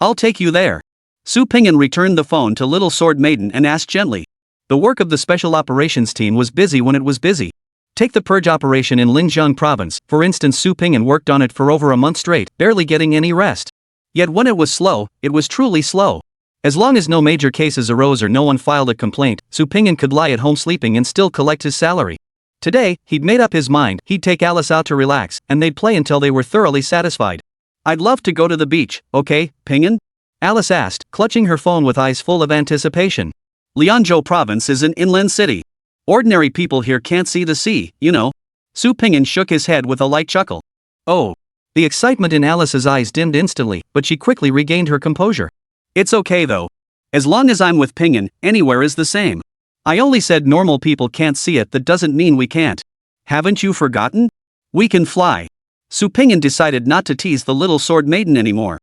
I'll take you there. Su Ping'an returned the phone to Little Sword Maiden and asked gently. The work of the special operations team was busy when it was busy. Take the purge operation in Linjiang province, for instance. Su Ping'an worked on it for over a month straight, barely getting any rest. Yet when it was slow, it was truly slow. As long as no major cases arose or no one filed a complaint, Su Ping'an could lie at home sleeping and still collect his salary. Today, he'd made up his mind, he'd take Alice out to relax, and they'd play until they were thoroughly satisfied. I'd love to go to the beach, okay, Ping'an? Alice asked, clutching her phone with eyes full of anticipation. Lianzhou province is an inland city. Ordinary people here can't see the sea, you know. Su Ping'an shook his head with a light chuckle. Oh. The excitement in Alice's eyes dimmed instantly, but she quickly regained her composure. It's okay though. As long as I'm with Ping'an, anywhere is the same. I only said normal people can't see it, that doesn't mean we can't. Haven't you forgotten? We can fly. Su Ping'an decided not to tease the Little Sword Maiden anymore.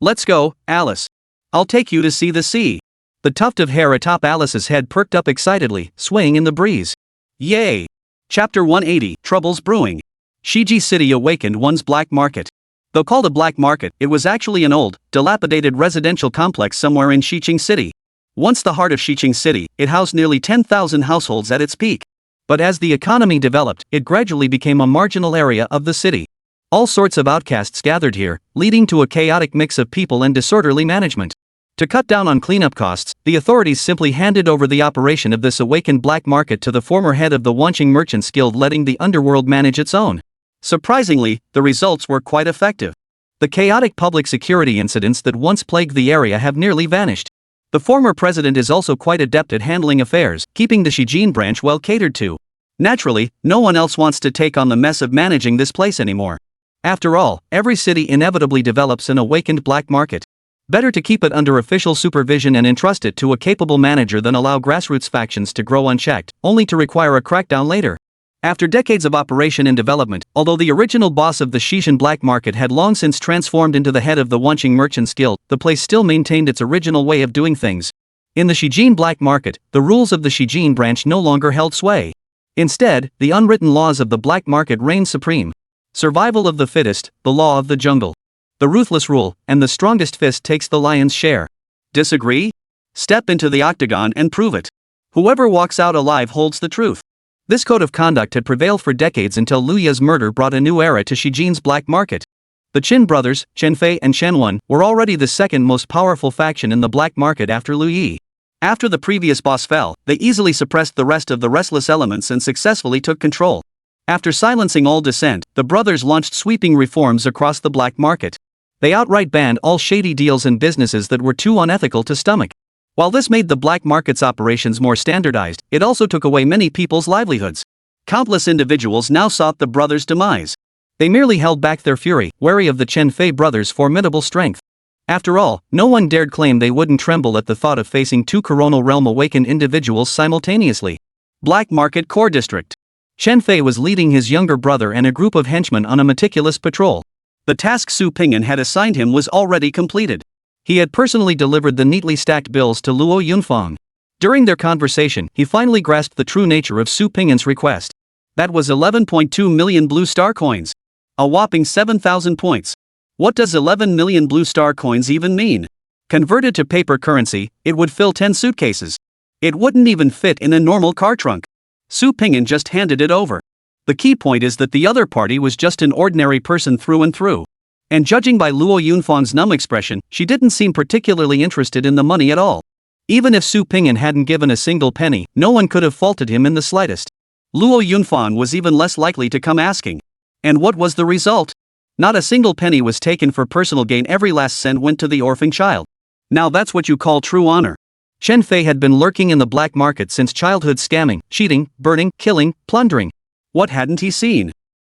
Let's go, Alice. I'll take you to see the sea. The tuft of hair atop Alice's head perked up excitedly, swaying in the breeze. Yay! Chapter 180, Troubles Brewing. Shiji City awakened one's black market. Though called a black market, it was actually an old, dilapidated residential complex somewhere in Xiqing City. Once the heart of Xiqing City, it housed nearly 10,000 households at its peak. But as the economy developed, it gradually became a marginal area of the city. All sorts of outcasts gathered here, leading to a chaotic mix of people and disorderly management. To cut down on cleanup costs, the authorities simply handed over the operation of this awakened black market to the former head of the Wanqing Merchants Guild, letting the underworld manage its own. Surprisingly, the results were quite effective. The chaotic public security incidents that once plagued the area have nearly vanished. The former president is also quite adept at handling affairs, keeping the Shijin branch well catered to. Naturally, no one else wants to take on the mess of managing this place anymore. After all, every city inevitably develops an awakened black market. Better to keep it under official supervision and entrust it to a capable manager than allow grassroots factions to grow unchecked, only to require a crackdown later. After decades of operation and development, although the original boss of the Shijin black market had long since transformed into the head of the Wanqing Merchants Guild, the place still maintained its original way of doing things. In the Shijin black market, the rules of the Shijin branch no longer held sway. Instead, the unwritten laws of the black market reigned supreme. Survival of the fittest, the law of the jungle. The ruthless rule, and the strongest fist takes the lion's share. Disagree? Step into the octagon and prove it. Whoever walks out alive holds the truth. This code of conduct had prevailed for decades until Lu Ye's murder brought a new era to Shijin's black market. The Qin brothers, Chen Fei and Chen Wen, were already the second most powerful faction in the black market after Lu Yi. After the previous boss fell, they easily suppressed the rest of the restless elements and successfully took control. After silencing all dissent, the brothers launched sweeping reforms across the black market. They outright banned all shady deals and businesses that were too unethical to stomach. While this made the black market's operations more standardized, it also took away many people's livelihoods. Countless individuals now sought the brothers' demise. They merely held back their fury, wary of the Chen Fei brothers' formidable strength. After all, no one dared claim they wouldn't tremble at the thought of facing two coronal realm awakened individuals simultaneously. Black Market Core District. Chen Fei was leading his younger brother and a group of henchmen on a meticulous patrol. The task Su Ping'an had assigned him was already completed. He had personally delivered the neatly stacked bills to Luo Yunfang. During their conversation, he finally grasped the true nature of Su Ping'an's request. That was 11.2 million blue star coins. A whopping 7,000 points. What does 11 million blue star coins even mean? Converted to paper currency, it would fill 10 suitcases. It wouldn't even fit in a normal car trunk. Su Ping'an just handed it over. The key point is that the other party was just an ordinary person through and through. And judging by Luo Yunfang's numb expression, she didn't seem particularly interested in the money at all. Even if Su Ping'an hadn't given a single penny, no one could have faulted him in the slightest. Luo Yunfang was even less likely to come asking. And what was the result? Not a single penny was taken for personal gain. Every last cent went to the orphan child. Now that's what you call true honor. Chen Fei had been lurking in the black market since childhood, scamming, cheating, burning, killing, plundering. What hadn't he seen?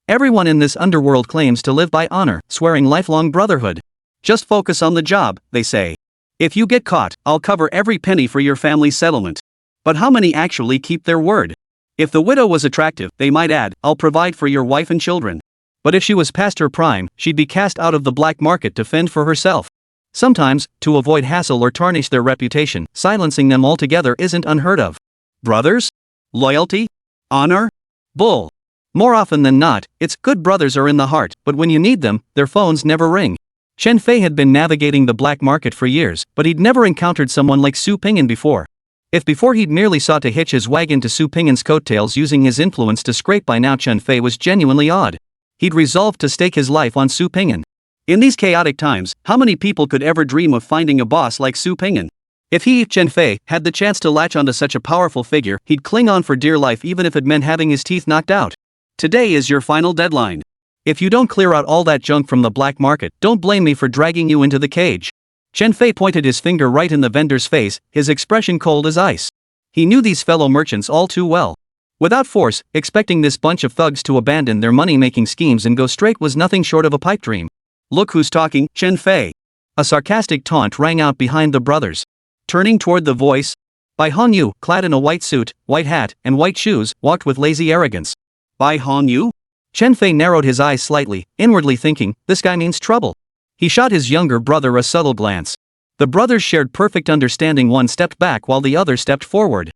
Everyone in this underworld claims to live by honor, swearing lifelong brotherhood. Just focus on the job, they say. If you get caught, I'll cover every penny for your family's settlement. But how many actually keep their word? If the widow was attractive, they might add, I'll provide for your wife and children. But if she was past her prime, she'd be cast out of the black market to fend for herself.
Sometimes, to avoid hassle or tarnish their reputation, silencing them altogether isn't unheard of. Brothers? Loyalty? Honor? Bull. More often than not, it's good brothers are in the heart, but when you need them, their phones never ring. Chen Fei had been navigating the black market for years, but he'd never encountered someone like Su Ping'an before. If before he'd merely sought to hitch his wagon to Su Ping'an's coattails using his influence to scrape, by now Chen Fei was genuinely odd. He'd resolved to stake his life on Su Ping'an. In these chaotic times, how many people could ever dream of finding a boss like Su Ping'an? If he, Chen Fei, had the chance to latch onto such a powerful figure, he'd cling on for dear life even if it meant having his teeth knocked out. Today is your final deadline. If you don't clear out all that junk from the black market, don't blame me for dragging you into the cage. Chen Fei pointed his finger right in the vendor's face, his expression cold as ice. He knew these fellow merchants all too well. Without force, expecting this bunch of thugs to abandon their money-making schemes and go straight was nothing short of a pipe dream. Look who's talking, Chen Fei. A sarcastic taunt rang out behind the brothers. Turning toward the voice, Bai Hongyu, clad in a white suit, white hat, and white shoes, walked with lazy arrogance. Bai Hongyu? Chen Fei narrowed his eyes slightly, inwardly thinking, this guy means trouble. He shot his younger brother a subtle glance. The brothers shared perfect understanding. One stepped back while the other stepped forward.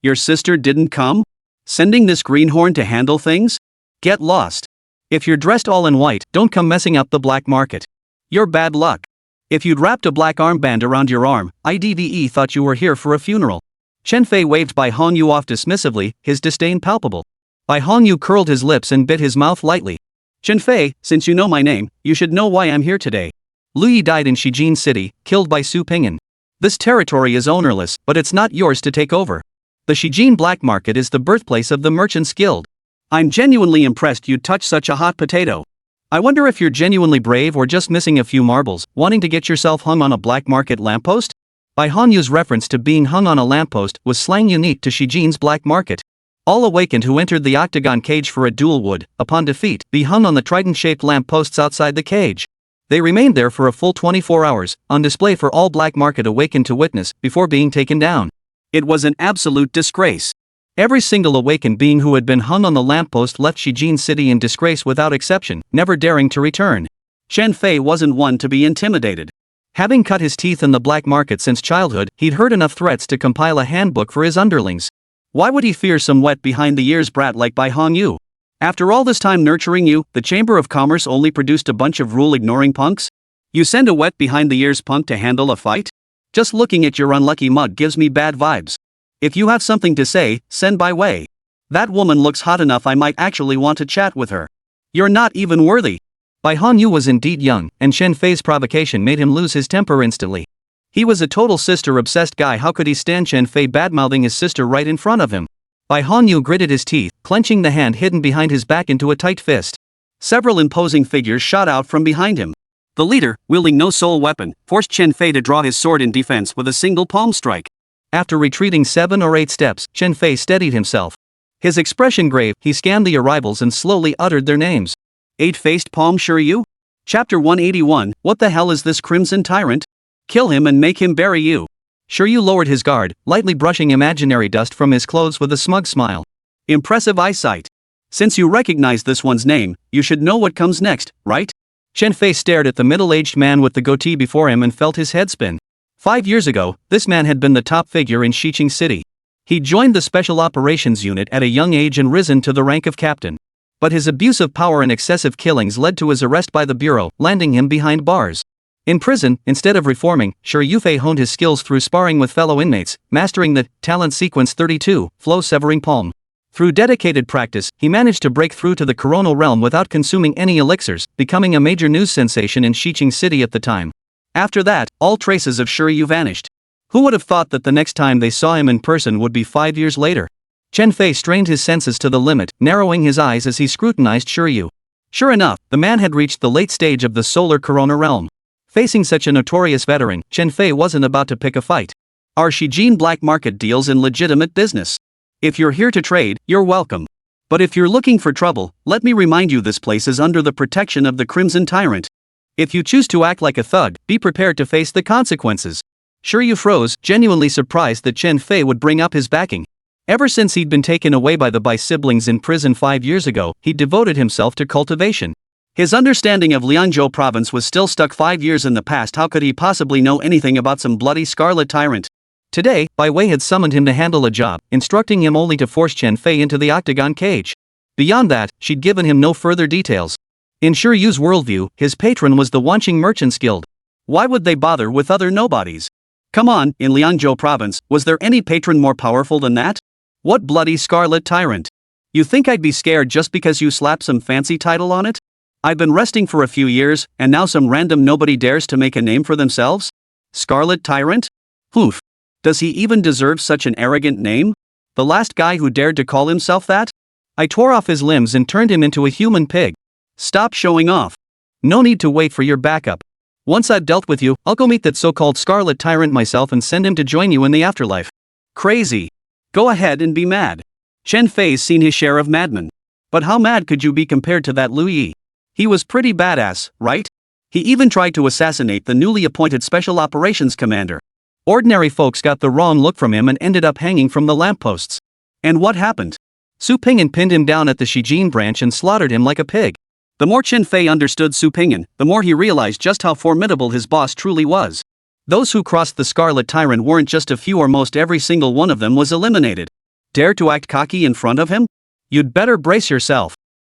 Your sister didn't come? Sending this greenhorn to handle things? Get lost. If you're dressed all in white, don't come messing up the black market. You're bad luck. If you'd wrapped a black armband around your arm, IDVE thought you were here for a funeral. Chen Fei waved Bai Hongyu off dismissively, his disdain palpable. Bai Hongyu curled his lips and bit his mouth lightly. Chen Fei, since you know my name, you should know why I'm here today. Lu Yi died in Shijin City, killed by Su Ping'an. This territory is ownerless, but it's not yours to take over. The Shijin black market is the birthplace of the Merchants Guild. I'm genuinely impressed you'd touch such a hot potato. I wonder if you're genuinely brave or just missing a few marbles, wanting to get yourself hung on a black market lamppost? Bai Hongyu's reference to being hung on a lamppost was slang unique to Shijin's black market. All awakened who entered the octagon cage for a duel would, upon defeat, be hung on the trident-shaped lampposts outside the cage. They remained there for a full 24 hours, on display for all black market awakened to witness, before being taken down. It was an absolute disgrace. Every single awakened being who had been hung on the lamppost left Shijin City in disgrace without exception, never daring to return. Chen Fei wasn't one to be intimidated. Having cut his teeth in the black market since childhood, he'd heard enough threats to compile a handbook for his underlings. Why would he fear some wet behind-the-ears brat like Bai Hongyu? After all this time nurturing you, the Chamber of Commerce only produced a bunch of rule-ignoring punks? You send a wet behind-the-ears punk to handle a fight? Just looking at your unlucky mug gives me bad vibes. If you have something to say, send by way. That woman looks hot enough I might actually want to chat with her. You're not even worthy. Bai Hongyu was indeed young, and Chen Fei's provocation made him lose his temper instantly. He was a total sister-obsessed guy. How could he stand Chen Fei badmouthing his sister right in front of him? Bai Hongyu gritted his teeth, clenching the hand hidden behind his back into a tight fist. Several imposing figures shot out from behind him. The leader, wielding no sole weapon, forced Chen Fei to draw his sword in defense with a single palm strike. After retreating 7 or 8 steps, Chen Fei steadied himself. His expression grave, he scanned the arrivals and slowly uttered their names. Eight-faced palm Shiryu? Chapter 181, what the hell is this crimson tyrant? Kill him and make him bury you. Shiryu lowered his guard, lightly brushing imaginary dust from his clothes with a smug smile. Impressive eyesight. Since you recognize this one's name, you should know what comes next, right? Chen Fei stared at the middle-aged man with the goatee before him and felt his head spin. 5 years ago, this man had been the top figure in Shiqing City. He joined the Special Operations Unit at a young age and risen to the rank of captain. But his abuse of power and excessive killings led to his arrest by the Bureau, landing him behind bars. In prison, instead of reforming, Shiryu Fei honed his skills through sparring with fellow inmates, mastering the talent sequence 32, flow severing palm. Through dedicated practice, he managed to break through to the coronal realm without consuming any elixirs, becoming a major news sensation in Shiqing City at the time. After that, all traces of Shiryu vanished. Who would have thought that the next time they saw him in person would be 5 years later? Chen Fei strained his senses to the limit, narrowing his eyes as he scrutinized Shiryu. Sure enough, the man had reached the late stage of the solar corona realm. Facing such a notorious veteran, Chen Fei wasn't about to pick a fight. Our Shijin black market deals in legitimate business. If you're here to trade, you're welcome. But if you're looking for trouble, let me remind you this place is under the protection of the Crimson Tyrant. If you choose to act like a thug, be prepared to face the consequences. Shiryu froze, genuinely surprised that Chen Fei would bring up his backing. Ever since he'd been taken away by the Bai siblings in prison 5 years ago, he'd devoted himself to cultivation.
His understanding of Liangzhou province was still stuck 5 years in the past. How could he possibly know anything about some bloody scarlet tyrant?
Today, Bai Wei had summoned him to handle a job, instructing him only to force Chen Fei into the octagon cage. Beyond that, she'd given him no further details. In Shi Yu's worldview, his patron was the Wanqing Merchants Guild.
Why would they bother with other nobodies? Come on, in Liangzhou province, was there any patron more powerful than that? What bloody scarlet tyrant? You think I'd be scared just because you slapped some fancy title on it? I've been resting for a few years, and now some random nobody dares to make a name for themselves? Scarlet tyrant? Oof. Does he even deserve such an arrogant name? The last guy who dared to call himself that? I tore off his limbs and turned him into a human pig. Stop showing off.
No need to wait for your backup. Once I've dealt with you, I'll go meet that so-called scarlet tyrant myself and send him to join you in the afterlife.
Crazy. Go ahead and be mad. Chen Fei's seen his share of madmen. But how mad could you be compared to that Lu Yi? He was pretty badass, right? He even tried to assassinate the newly appointed Special Operations Commander.
Ordinary folks got the wrong look from him and ended up hanging from the lampposts.
And what happened?
Su Ping'an pinned him down at the Shijin branch and slaughtered him like a pig.
The more Chen Fei understood Su Ping'an, the more he realized just how formidable his boss truly was. Those who crossed the Scarlet Tyrant weren't just a few, or most every single one of them was eliminated. Dare to act cocky in front of him? You'd better brace yourself.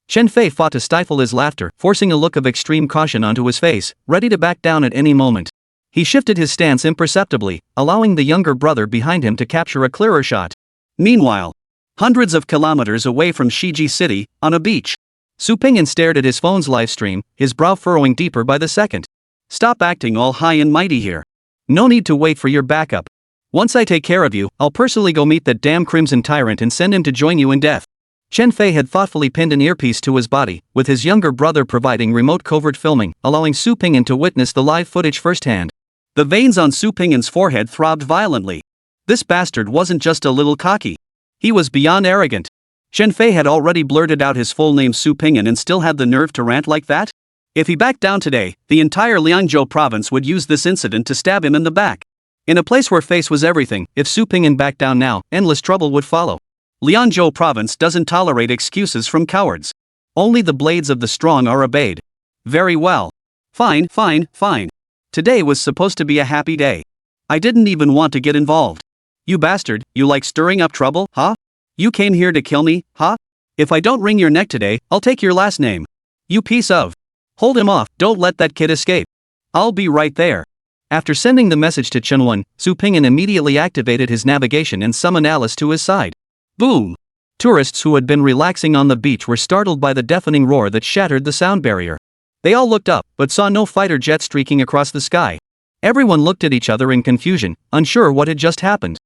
Chen Fei fought to stifle his laughter, forcing a look of extreme caution onto his face, ready to back down at any moment. He shifted his stance imperceptibly, allowing the younger brother behind him to capture a clearer shot.
Meanwhile, hundreds of kilometers away from Shiji City, on a beach, Su Ping'an stared at his phone's livestream, his brow furrowing deeper by the second. Stop acting all high and mighty here.
No need to wait for your backup. Once I take care of you, I'll personally go meet that damn Crimson Tyrant and send him to join you in death. Chen Fei had thoughtfully pinned an earpiece to his body, with his younger brother providing remote covert filming, allowing Su Ping'an to witness the live footage firsthand.
The veins on Su Ping'an's forehead throbbed violently. This bastard wasn't just a little cocky. He was beyond arrogant. Chen Fei had already blurted out his full name Su Ping'an and still had the nerve to rant like that? If he backed down today, the entire Liangzhou province would use this incident to stab him in the back. In a place where face was everything, if Su Ping'an backed down now, endless trouble would follow. Liangzhou province doesn't tolerate excuses from cowards. Only the blades of the strong are obeyed. Very well. Fine. Today was supposed to be a happy day. I didn't even want to get involved. You bastard, you like stirring up trouble, huh? You came here to kill me, huh? If I don't wring your neck today, I'll take your last name. You piece of. Hold him off, don't let that kid escape. I'll be right there.
After sending the message to Chenwen, Su Ping'an immediately activated his navigation and summoned Alice to his side.
Boom!
Tourists who had been relaxing on the beach were startled by the deafening roar that shattered the sound barrier. They all looked up, but saw no fighter jet streaking across the sky. Everyone looked at each other in confusion, unsure what had just happened.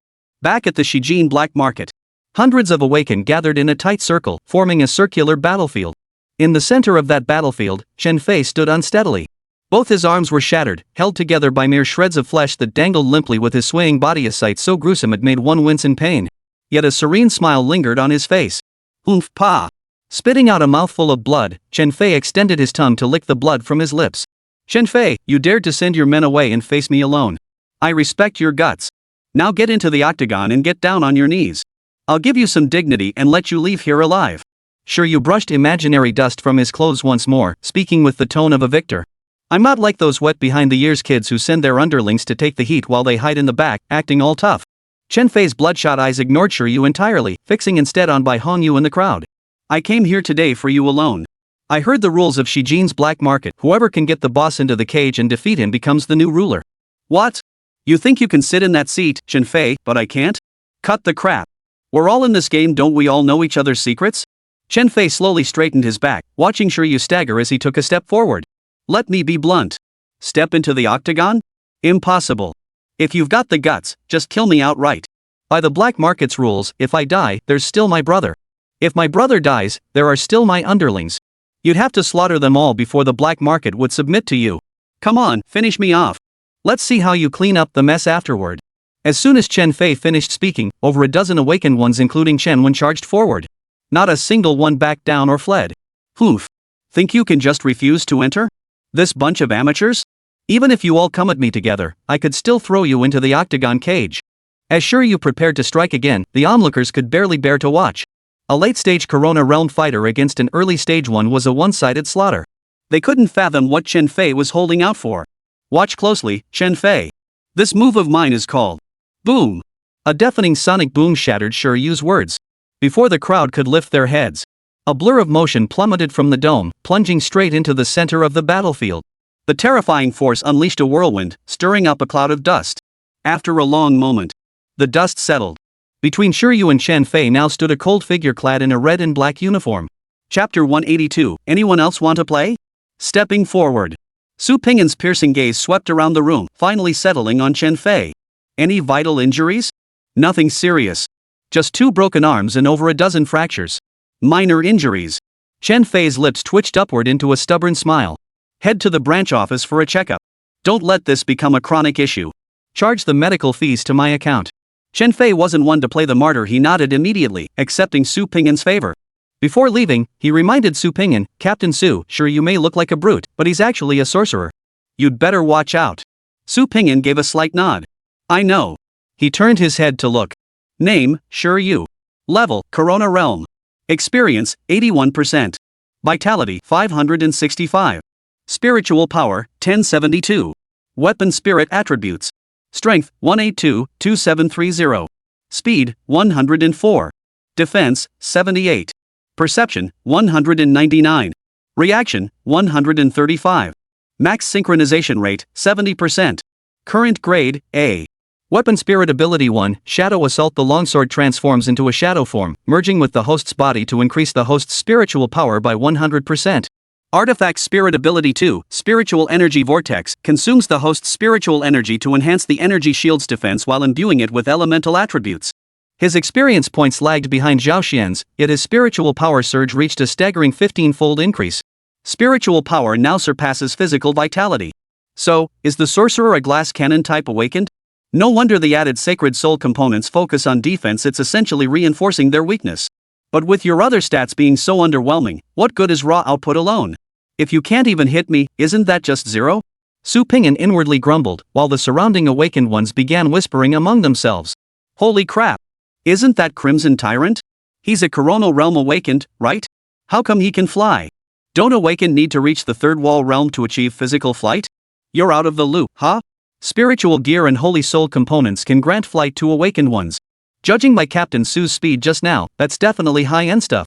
Back at the Shijin Black Market,
hundreds of Awakened gathered in a tight circle, forming a circular battlefield. In the center of that battlefield, Chen Fei stood unsteadily. Both his arms were shattered, held together by mere shreds of flesh that dangled limply with his swaying body, a sight so gruesome it made one wince in pain. Yet a serene smile lingered on his face.
Oomph pa!
Spitting out a mouthful of blood, Chen Fei extended his tongue to lick the blood from his lips.
Chen Fei, you dared to send your men away and face me alone. I respect your guts. Now get into the octagon and get down on your knees. I'll give you some dignity and let you leave here alive.
Shi Yu brushed imaginary dust from his clothes once more, speaking with the tone of a victor. I'm not like those wet behind the ears kids who send their underlings to take the heat while they hide in the back, acting all tough. Chen Fei's bloodshot eyes ignored Shi Yu entirely, fixing instead on Bai Hongyu in the crowd.
I came here today for you alone.
I heard the rules of Shijin's black market. Whoever can get the boss into the cage and defeat him becomes the new ruler.
What? You think you can sit in that seat, Chen Fei, but I can't? Cut the crap. We're all in this game, don't we all know each other's secrets? Chen Fei slowly straightened his back, watching Shi Yu stagger as he took a step forward. Let me be blunt. Step into the octagon? Impossible. If you've got the guts, just kill me outright.
By the black market's rules, if I die, there's still my brother. If my brother dies, there are still my underlings. You'd have to slaughter them all before the black market would submit to you.
Come on, finish me off.
Let's see how you clean up the mess afterward. As soon as Chen Fei finished speaking, over a dozen awakened ones including Chen Wen charged forward. Not a single one backed down or fled.
Oof. Think you can just refuse to enter? This bunch of amateurs?
Even if you all come at me together, I could still throw you into the octagon cage. As Shi Yu prepared to strike again, the onlookers could barely bear to watch. A late-stage Corona Realm fighter against an early-stage one was a one-sided slaughter.
They couldn't fathom what Chen Fei was holding out for. Watch closely, Chen Fei. This move of mine is called boom.
A deafening sonic boom shattered Shiryu's words. Before the crowd could lift their heads, a blur of motion plummeted from the dome, plunging straight into the center of the battlefield.
The terrifying force unleashed a whirlwind, stirring up a cloud of dust. After a long moment, the dust settled.
Between Shiryu and Chen Fei now stood a cold figure clad in a red and black uniform.
Chapter 182. Anyone else want to play? Stepping forward, Su Ping'an's piercing gaze swept around the room, finally settling on Chen Fei. Any vital injuries?
Nothing serious. Just 2 broken arms and over a dozen fractures.
Minor injuries.
Chen Fei's lips twitched upward into a stubborn smile.
Head to the branch office for a checkup. Don't let this become a chronic issue.
Charge the medical fees to my account.
Chen Fei wasn't one to play the martyr. He nodded immediately, accepting Su Ping'an's favor.
Before leaving, he reminded Su Ping'an, Captain Su, sure you may look like a brute, but he's actually a sorcerer.
You'd better watch out. Su Ping'an gave a slight nod. I know.
He turned his head to look.
Name, Shiryu. Level, Corona Realm. Experience, 81%. Vitality, 565. Spiritual power, 1072. Weapon spirit attributes. Strength, 182-2730. Speed, 104. Defense, 78. Perception, 199. Reaction, 135. Max synchronization rate, 70%. Current grade, A.
Weapon spirit ability 1, Shadow Assault. The longsword transforms into a shadow form, merging with the host's body to increase the host's spiritual power by 100%.
Artifact spirit ability 2, Spiritual Energy Vortex, consumes the host's spiritual energy to enhance the energy shield's defense while imbuing it with elemental attributes.
His experience points lagged behind Zhao Xian's, yet his spiritual power surge reached a staggering 15-fold increase.
Spiritual power now surpasses physical vitality. So, is the sorcerer a glass cannon type awakened? No wonder the added sacred soul components focus on defense. It's essentially reinforcing their weakness. But with your other stats being so underwhelming, what good is raw output alone? If you can't even hit me, isn't that just zero?
Su Ping'an inwardly grumbled, while the surrounding awakened ones began whispering among themselves.
Holy crap! Isn't that Crimson Tyrant? He's a coronal realm awakened, right? How come he can fly? Don't awakened need to reach the third wall realm to achieve physical flight? You're out of the loop, huh?
Spiritual gear and holy soul components can grant flight to awakened ones. Judging by Captain Su's speed just now, that's definitely high-end stuff.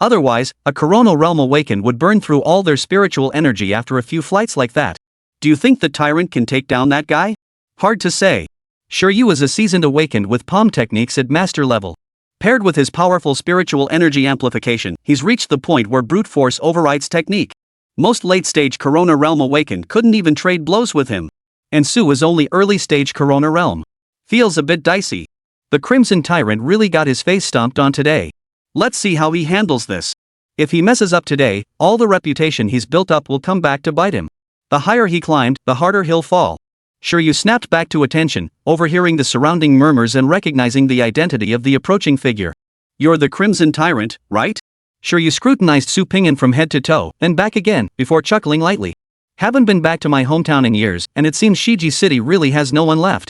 Otherwise, a coronal realm awakened would burn through all their spiritual energy after a few flights like that.
Do you think the tyrant can take down that guy?
Hard to say. Shiryu is a seasoned awakened with palm techniques at master level.
Paired with his powerful spiritual energy amplification, he's reached the point where brute force overrides technique. Most late-stage Corona Realm awakened couldn't even trade blows with him.
And Su is only early-stage Corona Realm.
Feels a bit dicey.
The Crimson Tyrant really got his face stomped on today.
Let's see how he handles this.
If he messes up today, all the reputation he's built up will come back to bite him. The higher he climbed, the harder he'll fall. Shiryu snapped back to attention, overhearing the surrounding murmurs and recognizing the identity of the approaching figure.
You're the Crimson Tyrant, right?
Shiryu scrutinized Su Ping'an from head to toe, then back again, before chuckling lightly. Haven't been back to my hometown in years, and it seems Shiji City really has no one left.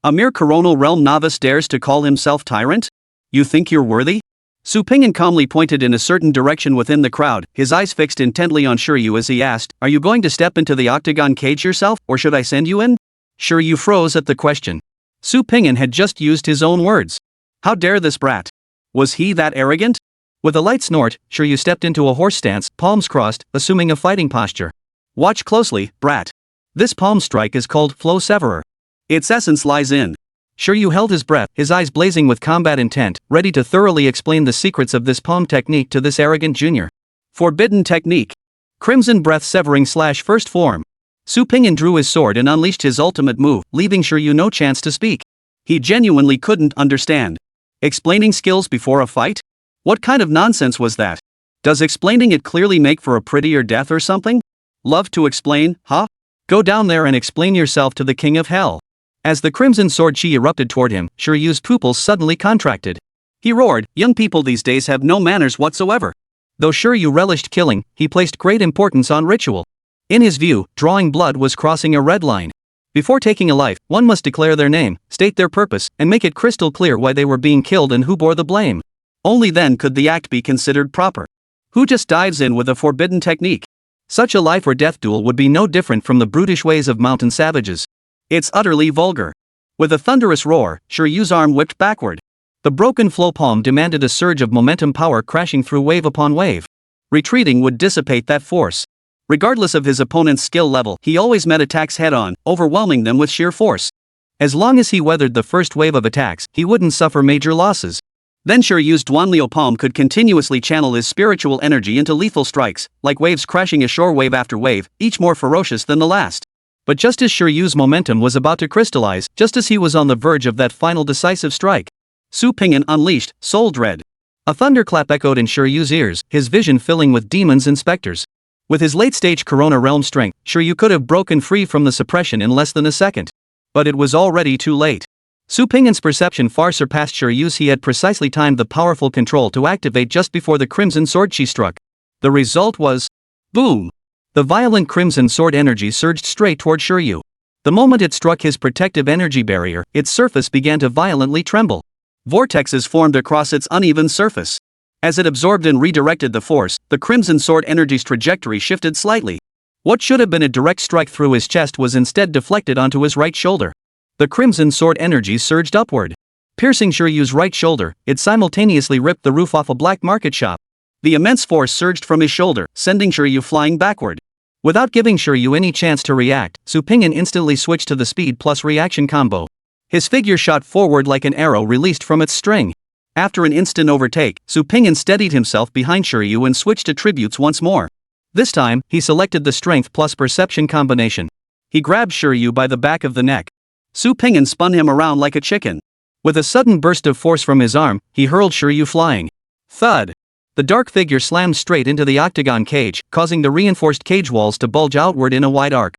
A mere coronal realm novice dares to call himself tyrant? You think you're worthy? Su Ping'an calmly pointed in a certain direction within the crowd, his eyes fixed intently on Shiryu as he asked, Are you going to step into the octagon cage yourself, or should I send you in?
Shiryu froze at the question. Su Ping'an had just used his own words.
How dare this brat? Was he that arrogant?
With a light snort, Shiryu stepped into a horse stance, palms crossed, assuming a fighting posture.
Watch closely, brat.
This palm strike is called Flow Severer.
Its essence lies in.
Shiryu held his breath, his eyes blazing with combat intent, ready to thoroughly explain the secrets of this palm technique to this arrogant junior.
Forbidden technique.
Crimson Breath Severing / First Form. Su Ping'an drew his sword and unleashed his ultimate move, leaving Shiryu no chance to speak.
He genuinely couldn't understand. Explaining skills before a fight? What kind of nonsense was that? Does explaining it clearly make for a prettier death or something? Love to explain, huh?
Go down there and explain yourself to the King of Hell. As the crimson sword chi erupted toward him, Shiryu's pupils suddenly contracted.
He roared, young people these days have no manners whatsoever.
Though Shiryu relished killing, he placed great importance on ritual. In his view, drawing blood was crossing a red line. Before taking a life, one must declare their name, state their purpose, and make it crystal clear why they were being killed and who bore the blame.
Only then could the act be considered proper. Who just dives in with a forbidden technique? Such a life or death duel would be no different from the brutish ways of mountain savages. It's utterly vulgar. With a thunderous roar, Shiryu's arm whipped backward. The broken flow palm demanded a surge of momentum power crashing through wave upon wave. Retreating would dissipate that force. Regardless of his opponent's skill level, he always met attacks head-on, overwhelming them with sheer force. As long as he weathered the first wave of attacks, he wouldn't suffer major losses. Then Shiryu's Duanliu palm could continuously channel his spiritual energy into lethal strikes, like waves crashing ashore wave after wave, each more ferocious than the last. But just as Shiryu's momentum was about to crystallize, just as he was on the verge of that final decisive strike, Su Pingyan unleashed Soul Dread. A thunderclap echoed in Shiryu's ears, his vision filling with demons and specters. With his late-stage Corona realm strength, Shiryu could have broken free from the suppression in less than a second. But it was already too late. Su Pingyan's perception far surpassed Shiryu's. He had precisely timed the powerful control to activate just before the crimson sword she struck. The result was... boom! The violent crimson sword energy surged straight toward Shiryu. The moment it struck his protective energy barrier, its surface began to violently tremble. Vortexes formed across its uneven surface. As it absorbed and redirected the force, the crimson sword energy's trajectory shifted slightly. What should have been a direct strike through his chest was instead deflected onto his right shoulder. The crimson sword energy surged upward. Piercing Shiryu's right shoulder, it simultaneously ripped the roof off a black market shop. The immense force surged from his shoulder, sending Shiryu flying backward. Without giving Shiryu any chance to react, Su Pingyan instantly switched to the speed plus reaction combo. His figure shot forward like an arrow released from its string. After an instant overtake, Su Pingyan steadied himself behind Shiryu and switched attributes once more. This time, he selected the strength plus perception combination. He grabbed Shiryu by the back of the neck. Su Pingyan spun him around like a chicken. With a sudden burst of force from his arm, he hurled Shiryu flying. Thud! The dark figure slammed straight into the octagon cage, causing the reinforced cage walls to bulge outward in a wide arc.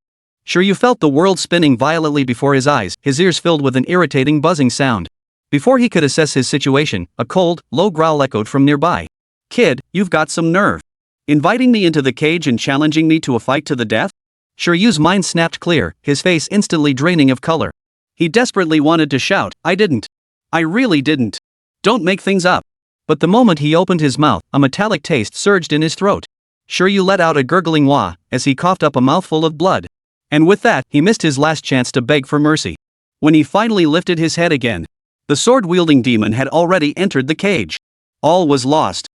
Shiryu felt the world spinning violently before his eyes, his ears filled with an irritating buzzing sound. Before he could assess his situation, a cold, low growl echoed from nearby. "Kid, you've got some nerve. Inviting me into the cage and challenging me to a fight to the death?" Shiryu's mind snapped clear, his face instantly draining of color. He desperately wanted to shout, "I didn't. I really didn't. Don't make things up." But the moment he opened his mouth, a metallic taste surged in his throat. Shiryu let out a gurgling wah, as he coughed up a mouthful of blood. And with that, he missed his last chance to beg for mercy. When he finally lifted his head again, the sword-wielding demon had already entered the cage. All was lost.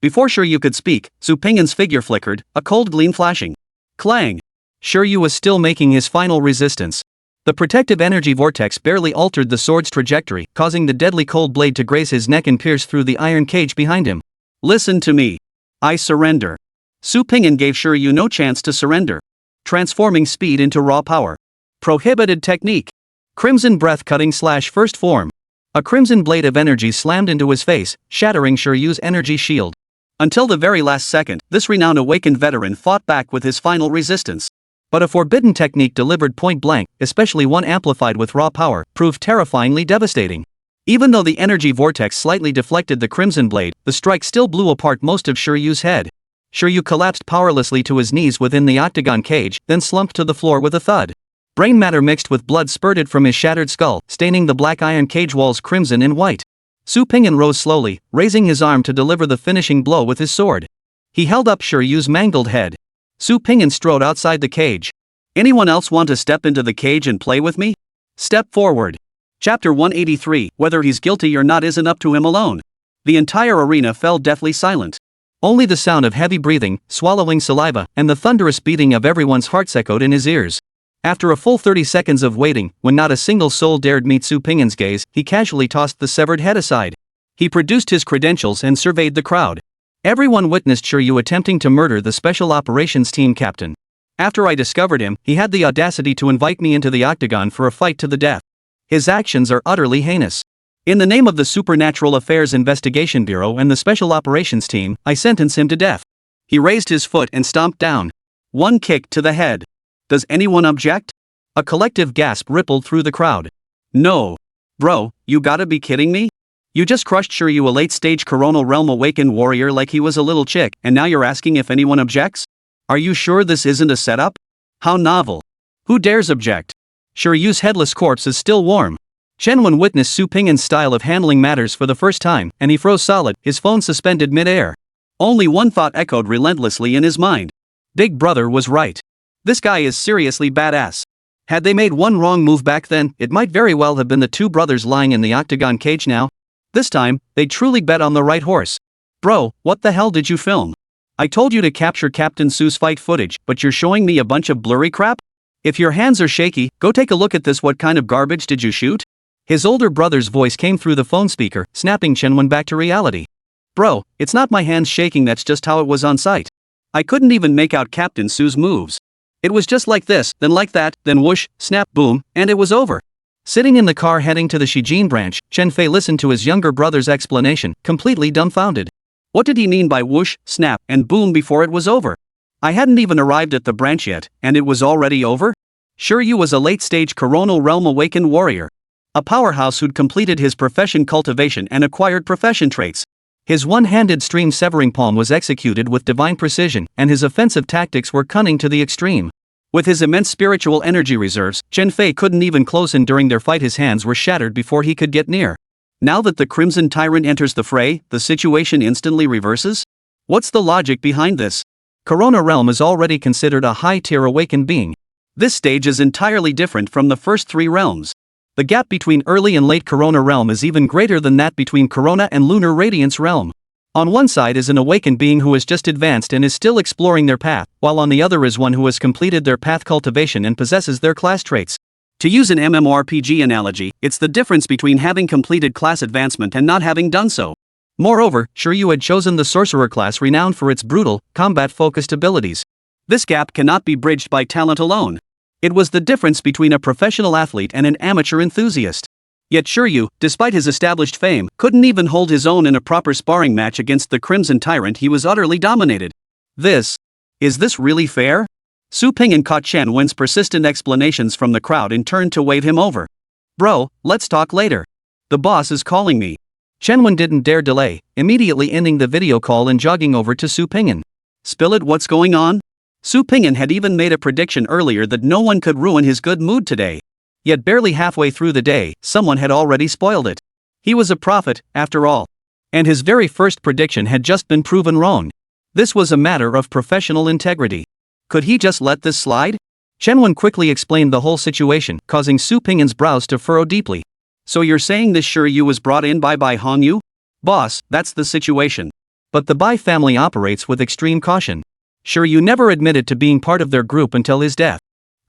Before Shiryu could speak, Su Pingyan's figure flickered, a cold gleam flashing. Clang! Shiryu was still making his final resistance. The protective energy vortex barely altered the sword's trajectory, causing the deadly cold blade to graze his neck and pierce through the iron cage behind him. "Listen to me. I surrender." Su Pingyan gave Shiryu no chance to surrender. Transforming speed into raw power. Prohibited technique. Crimson breath cutting / first form. A crimson blade of energy slammed into his face, shattering Shiryu's energy shield. Until the very last second, this renowned awakened veteran fought back with his final resistance. But a forbidden technique delivered point blank, especially one amplified with raw power, proved terrifyingly devastating. Even though the energy vortex slightly deflected the crimson blade, the strike still blew apart most of Shiryu's head. Shiryu collapsed powerlessly to his knees within the octagon cage, then slumped to the floor with a thud. Brain matter mixed with blood spurted from his shattered skull, staining the black iron cage walls crimson and white. Su Pingyan rose slowly, raising his arm to deliver the finishing blow with his sword. He held up Shiryu's mangled head. Su Pingyan strode outside the cage. "Anyone else want to step into the cage and play with me? Step forward." Chapter 183, whether he's guilty or not isn't up to him alone. The entire arena fell deathly silent. Only the sound of heavy breathing, swallowing saliva, and the thunderous beating of everyone's hearts echoed in his ears. After a full 30 seconds of waiting, when not a single soul dared meet Su Pingyan's gaze, he casually tossed the severed head aside. He produced his credentials and surveyed the crowd. Everyone witnessed Shiryu attempting to murder the Special Operations Team captain. After I discovered him, he had the audacity to invite me into the octagon for a fight to the death. His actions are utterly heinous. In the name of the Supernatural Affairs Investigation Bureau and the Special Operations Team, I sentence him to death. He raised his foot and stomped down. One kick to the head. Does anyone object? A collective gasp rippled through the crowd. No. Bro, you gotta be kidding me? You just crushed Shiryu, a late-stage Coronal Realm awakened warrior, like he was a little chick, and now you're asking if anyone objects? Are you sure this isn't a setup? How novel. Who dares object? Shiryu's headless corpse is still warm. Shenwen witnessed Su Pingyan's style of handling matters for the first time, and he froze solid, his phone suspended mid-air. Only one thought echoed relentlessly in his mind.
Big Brother was right. This guy is seriously badass. Had they made one wrong move back then, it might very well have been the two brothers lying in the octagon cage now. This time, they truly bet on the right horse. Bro, what the hell did you film? I told you to capture Captain Sue's fight footage, but you're showing me a bunch of blurry crap? If your hands are shaky, go take a look at this. What kind of garbage did you shoot? His older brother's voice came through the phone speaker, snapping Chenwen back to reality. Bro, it's not my hands shaking, that's just how it was on site. I couldn't even make out Captain Sue's moves. It was just like this, then like that, then whoosh, snap, boom, and it was over. Sitting in the car heading to the Shijin branch, Chen Fei listened to his younger brother's explanation, completely dumbfounded. What did he mean by whoosh, snap, and boom before it was over? I hadn't even arrived at the branch yet, and it was already over? Shiryu was a late-stage coronal realm awakened warrior. A powerhouse who'd completed his profession cultivation and acquired profession traits. His one-handed stream-severing palm was executed with divine precision, and his offensive tactics were cunning to the extreme. With his immense spiritual energy reserves, Chen Fei couldn't even close in during their fight. His hands were shattered before he could get near. Now that the Crimson Tyrant enters the fray, the situation instantly reverses? What's the logic behind this? Corona Realm is already considered a high-tier awakened being. This stage is entirely different from the first three realms. The gap between early and late Corona Realm is even greater than that between Corona and Lunar Radiance Realm. On one side is an awakened being who has just advanced and is still exploring their path, while on the other is one who has completed their path cultivation and possesses their class traits. To use an MMORPG analogy, it's the difference between having completed class advancement and not having done so. Moreover, Shiryu had chosen the sorcerer class renowned for its brutal, combat-focused abilities. This gap cannot be bridged by talent alone. It was the difference between a professional athlete and an amateur enthusiast. Yet Shiryu, despite his established fame, couldn't even hold his own in a proper sparring match against the Crimson Tyrant. He was utterly dominated. Is this really fair? Su Pingyan caught Chen Wen's persistent explanations from the crowd and turned to wave him over. Bro, let's talk later. The boss is calling me. Chen Wen didn't dare delay, immediately ending the video call and jogging over to Su Pingyan. Spill it, what's going on? Su Pingyan had even made a prediction earlier that no one could ruin his good mood today. Yet barely halfway through the day, someone had already spoiled it. He was a prophet, after all. And his very first prediction had just been proven wrong. This was a matter of professional integrity. Could he just let this slide? Chen Wen quickly explained the whole situation, causing Su Pingyan's brows to furrow deeply. So you're saying this Shiryu was brought in by Bai Hongyu? Boss, that's the situation. But the Bai family operates with extreme caution. Shiryu never admitted to being part of their group until his death.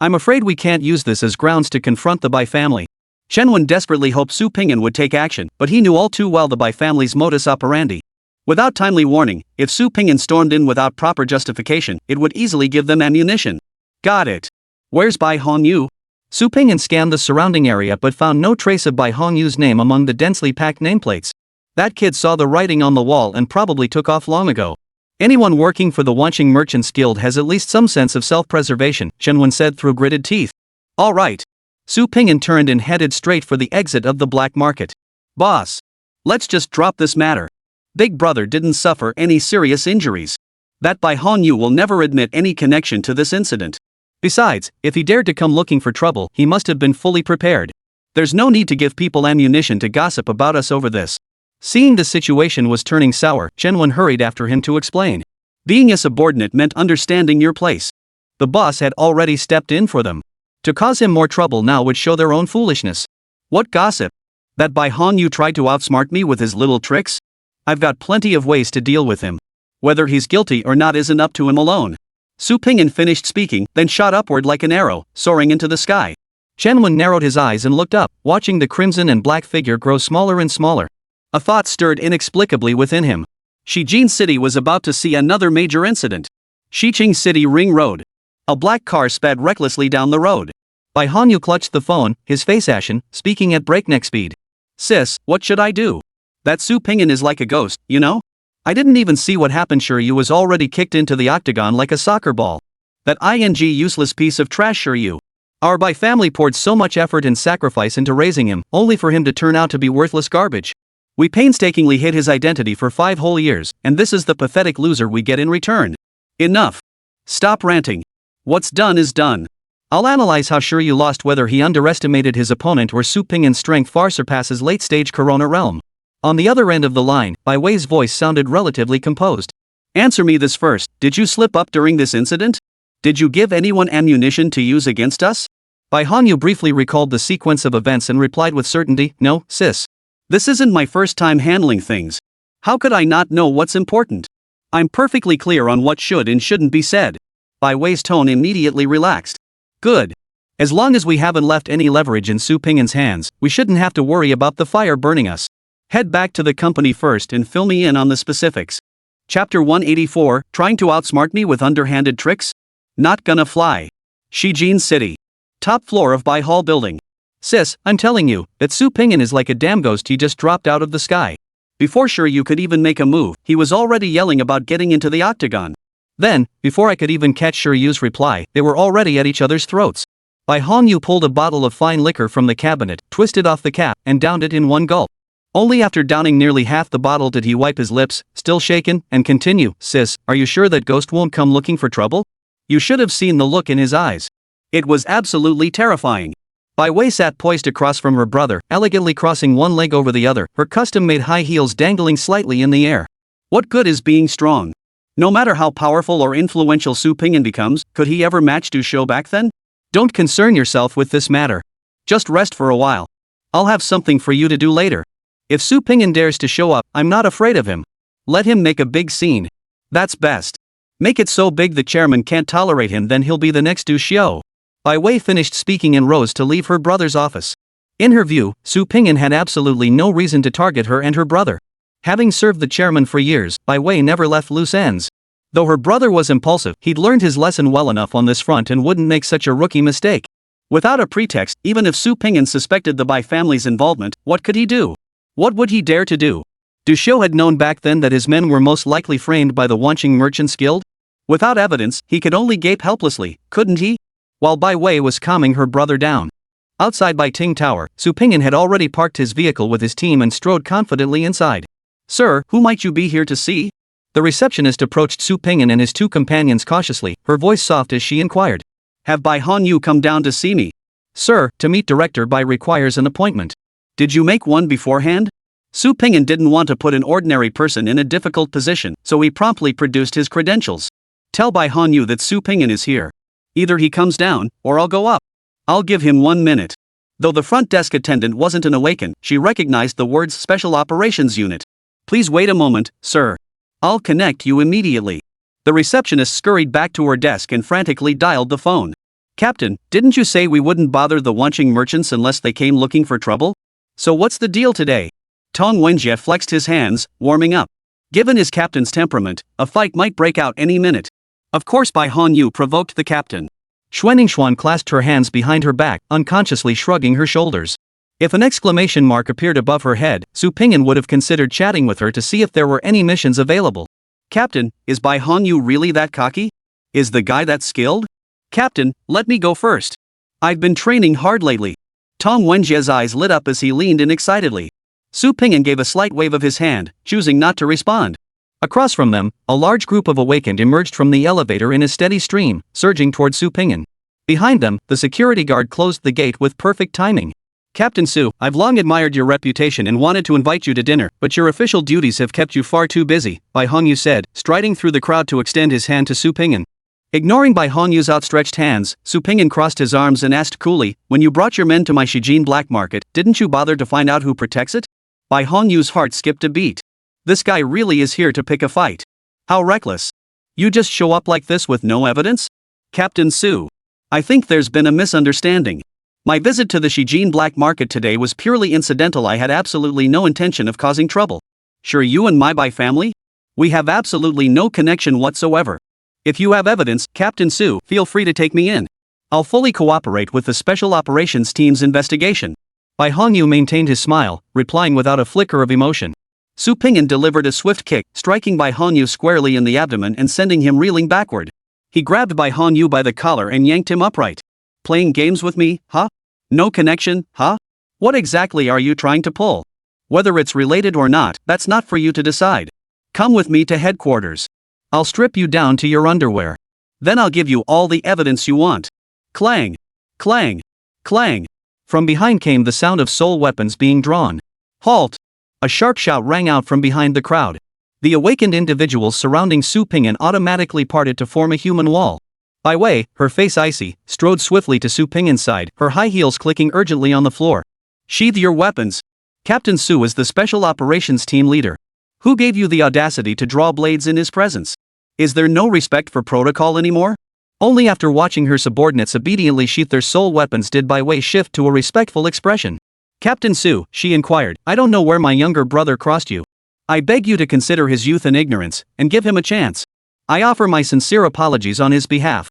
I'm afraid we can't use this as grounds to confront the Bai family. Chen Wen desperately hoped Su Pingyan would take action, but he knew all too well the Bai family's modus operandi. Without timely warning, if Su Pingyan stormed in without proper justification, it would easily give them ammunition. Got it. Where's Bai Hongyu? Su Pingyan scanned the surrounding area but found no trace of Bai Hongyu's name among the densely packed nameplates. That kid saw the writing on the wall and probably took off long ago. Anyone working for the Wanqing Merchants Guild has at least some sense of self-preservation, Chen Wen said through gritted teeth. All right. Su Pingyan turned and headed straight for the exit of the black market. Boss. Let's just drop this matter. Big Brother didn't suffer any serious injuries. That Bai Hongyu will never admit any connection to this incident. Besides, if he dared to come looking for trouble, he must have been fully prepared. There's no need to give people ammunition to gossip about us over this. Seeing the situation was turning sour, Chen Wen hurried after him to explain. Being a subordinate meant understanding your place. The boss had already stepped in for them. To cause him more trouble now would show their own foolishness. What gossip? That Bai Hongyu tried to outsmart me with his little tricks? I've got plenty of ways to deal with him. Whether he's guilty or not isn't up to him alone. Su Pingyan finished speaking, then shot upward like an arrow, soaring into the sky. Chen Wen narrowed his eyes and looked up, watching the crimson and black figure grow smaller and smaller. A thought stirred inexplicably within him. Shijin City was about to see another major incident. Xiqing City Ring Road. A black car sped recklessly down the road. Bai Hongyu clutched the phone, his face ashen, speaking at breakneck speed. Sis, what should I do? That Su Pingyan is like a ghost, you know? I didn't even see what happened. Shiryu was already kicked into the octagon like a soccer ball. That useless piece of trash Shiryu. Our Bai family poured so much effort and sacrifice into raising him, only for him to turn out to be worthless garbage. We painstakingly hid his identity for 5 whole years, and this is the pathetic loser we get in return. Enough. Stop ranting. What's done is done. I'll analyze how Shiryu lost, whether he underestimated his opponent or Su Pingyan's strength far surpasses late-stage Corona Realm. On the other end of the line, Bai Wei's voice sounded relatively composed.
Answer me this first, did you slip up during this incident? Did you give anyone ammunition to use against us?
Bai Hongyu briefly recalled the sequence of events and replied with certainty, no, sis.
This isn't my first time handling things. How could I not know what's important? I'm perfectly clear on what should and shouldn't be said. Bai Wei's tone immediately relaxed. Good. As long as we haven't left any leverage in Su Ping'an's hands, we shouldn't have to worry about the fire burning us. Head back to the company first and fill me in on the specifics. Chapter 184, Trying to outsmart me with underhanded tricks? Not gonna fly. Shijin City. Top floor of Bai Hall building.
Sis, I'm telling you, that Su Ping'an is like a damn ghost he just dropped out of the sky.
Before sure you could even make a move, he was already yelling about getting into the octagon.
Then, before I could even catch Shiryu's reply, they were already at each other's throats. Bai Hongyu pulled a bottle of fine liquor from the cabinet, twisted off the cap, and downed it in one gulp. Only after downing nearly half the bottle did he wipe his lips, still shaken, and continue, Sis, are you sure that ghost won't come looking for trouble? You should have seen the look in his eyes. It was absolutely terrifying. Bai Wei sat poised across from her brother, elegantly crossing one leg over the other, her custom-made high heels dangling slightly in the air.
What good is being strong? No matter how powerful or influential Su Ping'an becomes, could he ever match Du Shou back then?
Don't concern yourself with this matter. Just rest for a while. I'll have something for you to do later. If Su Ping'an dares to show up, I'm not afraid of him. Let him make a big scene. That's best. Make it so big the chairman can't tolerate him, then he'll be the next Du Shou. Bai Wei finished speaking and rose to leave her brother's office. In her view, Su Ping'an had absolutely no reason to target her and her brother. Having served the chairman for years, Bai Wei never left loose ends. Though her brother was impulsive, he'd learned his lesson well enough on this front and wouldn't make such a rookie mistake. Without a pretext, even if Su Ping'an suspected the Bai family's involvement, what could he do? What would he dare to do? Du Shou had known back then that his men were most likely framed by the Wanqing Merchants Guild. Without evidence, he could only gape helplessly, couldn't he? While Bai Wei was calming her brother down. Outside Bai Ting Tower, Su Ping'an had already parked his vehicle with his team and strode confidently inside. Sir, who might you be here to see? The receptionist approached Su Ping'an and his two companions cautiously, her voice soft as she inquired.
Have Bai Hongyu come down to see me?
Sir, to meet Director Bai requires an appointment.
Did you make one beforehand? Su Ping'an didn't want to put an ordinary person in a difficult position, so he promptly produced his credentials. Tell Bai Hongyu that Su Ping'an is here. Either he comes down, or I'll go up. I'll give him 1 minute. Though the front desk attendant wasn't an awakened, she recognized the words Special Operations Unit. Please wait a moment, sir. I'll connect you immediately. The receptionist scurried back to her desk and frantically dialed the phone. Captain, didn't you say we wouldn't bother the Wanqing merchants unless they came looking for trouble? So what's the deal today? Tong Wenjie flexed his hands, warming up. Given his captain's temperament, a fight might break out any minute. Of course Bai Hongyu provoked the captain.
Xuanningshuan clasped her hands behind her back, unconsciously shrugging her shoulders. If an exclamation mark appeared above her head, Su Ping'an would have considered chatting with her to see if there were any missions available.
Captain, is Bai Hongyu really that cocky? Is the guy that skilled? Captain, let me go first. I've been training hard lately. Tong Wenjie's eyes lit up as he leaned in excitedly. Su Ping'an gave a slight wave of his hand, choosing not to respond.
Across from them, a large group of awakened emerged from the elevator in a steady stream, surging toward Su Ping'an. Behind them, the security guard closed the gate with perfect timing. Captain Su, I've long admired your reputation and wanted to invite you to dinner, but your official duties have kept you far too busy, Bai Hongyu said, striding through the crowd to extend his hand to Su Ping'an. Ignoring Bai Hongyu's outstretched hands, Su Ping'an crossed his arms and asked coolly, when you brought your men to my Shijin black market, didn't you bother to find out who protects it? Bai Hongyu's heart skipped a beat. This guy really is here to pick a fight. How reckless. You just show up like this with no evidence? Captain Su. I think there's been a misunderstanding. My visit to the Shijin black market today was purely incidental. I had absolutely no intention of causing trouble. Sure, you and my Bai family? We have absolutely no connection whatsoever. If you have evidence, Captain Su, feel free to take me in. I'll fully cooperate with the Special Operations Team's investigation. Bai Hongyu maintained his smile, replying without a flicker of emotion. Su Ping'an delivered a swift kick, striking Bai Hongyu squarely in the abdomen and sending him reeling backward. He grabbed Bai Hongyu by the collar and yanked him upright. Playing games with me, huh? No connection, huh? What exactly are you trying to pull? Whether it's related or not, that's not for you to decide. Come with me to headquarters. I'll strip you down to your underwear. Then I'll give you all the evidence you want. Clang! Clang! Clang! From behind came the sound of soul weapons being drawn. Halt! A sharp shout rang out from behind the crowd. The awakened individuals surrounding Su Pingyan automatically parted to form a human wall. Bai Wei, her face icy, strode swiftly to Su Pingyan's side, her high heels clicking urgently on the floor. Sheathe your weapons. Captain Su is the special operations team leader. Who gave you the audacity to draw blades in his presence? Is there no respect for protocol anymore? Only after watching her subordinates obediently sheath their soul weapons did Bai Wei shift to a respectful expression. Captain Su, she inquired, I don't know where my younger brother crossed you. I beg you to consider his youth and ignorance, and give him a chance. I offer my sincere apologies on his behalf.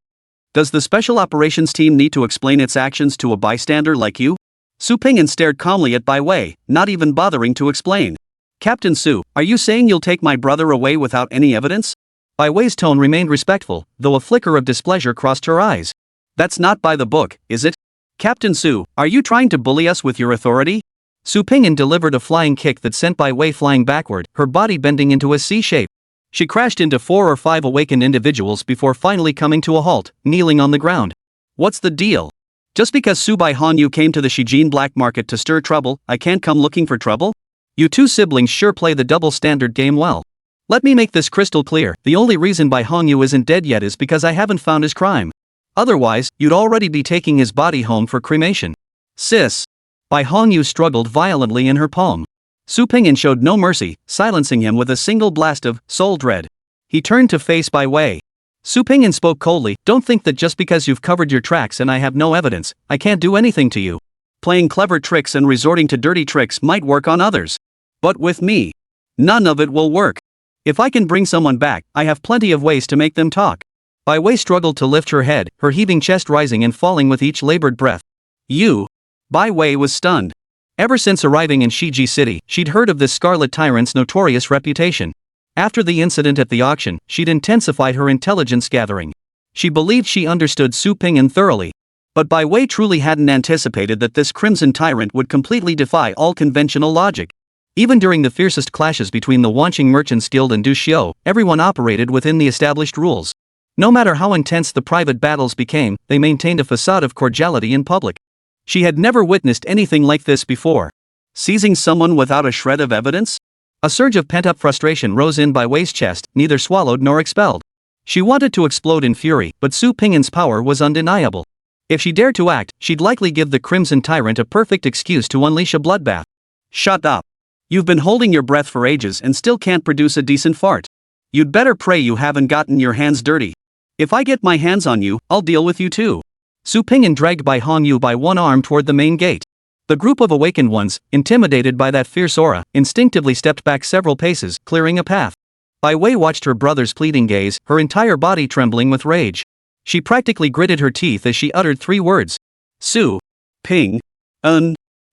Does the special operations team need to explain its actions to a bystander like you? Su Pingyan stared calmly at Bai Wei, not even bothering to explain. Captain Su, are you saying you'll take my brother away without any evidence? Bai Wei's tone remained respectful, though a flicker of displeasure crossed her eyes. That's not by the book, is it? Captain Su, are you trying to bully us with your authority? Su Pingyan delivered a flying kick that sent Bai Wei flying backward, her body bending into a C shape. She crashed into 4 or 5 awakened individuals before finally coming to a halt, kneeling on the ground. What's the deal? Just because Su Bai Hanyu came to the Shijin black market to stir trouble, I can't come looking for trouble? You two siblings sure play the double standard game well. Let me make this crystal clear, the only reason Bai Hanyu isn't dead yet is because I haven't found his crime. Otherwise, you'd already be taking his body home for cremation. Sis. Bai Hanyu struggled violently in her palm. Su Pingyan showed no mercy, silencing him with a single blast of soul dread. He turned to face Bai Wei. Su Pingyan spoke coldly, don't think that just because you've covered your tracks and I have no evidence, I can't do anything to you. Playing clever tricks and resorting to dirty tricks might work on others. But with me, none of it will work. If I can bring someone back, I have plenty of ways to make them talk. Bai Wei struggled to lift her head, her heaving chest rising and falling with each labored breath. You? Bai Wei was stunned. Ever since arriving in Shiji City, she'd heard of this Scarlet Tyrant's notorious reputation. After the incident at the auction, she'd intensified her intelligence gathering. She believed she understood Su Pingyan thoroughly. But Bai Wei truly hadn't anticipated that this Crimson Tyrant would completely defy all conventional logic. Even during the fiercest clashes between the Wanqing Merchants Guild and Du Xiu, everyone operated within the established rules. No matter how intense the private battles became, they maintained a facade of cordiality in public. She had never witnessed anything like this before. Seizing someone without a shred of evidence? A surge of pent-up frustration rose in Bai Wei's chest, neither swallowed nor expelled. She wanted to explode in fury, but Su Pingyan's power was undeniable. If she dared to act, she'd likely give the Crimson Tyrant a perfect excuse to unleash a bloodbath. Shut up. You've been holding your breath for ages and still can't produce a decent fart. You'd better pray you haven't gotten your hands dirty. If I get my hands on you, I'll deal with you too. Su Pingyan dragged Bai Hanyu by one arm toward the main gate. The group of awakened ones, intimidated by that fierce aura, instinctively stepped back several paces, clearing a path. Bai Wei watched her brother's pleading gaze, her entire body trembling with rage. She practically gritted her teeth as she uttered 3 words. Su. Ping.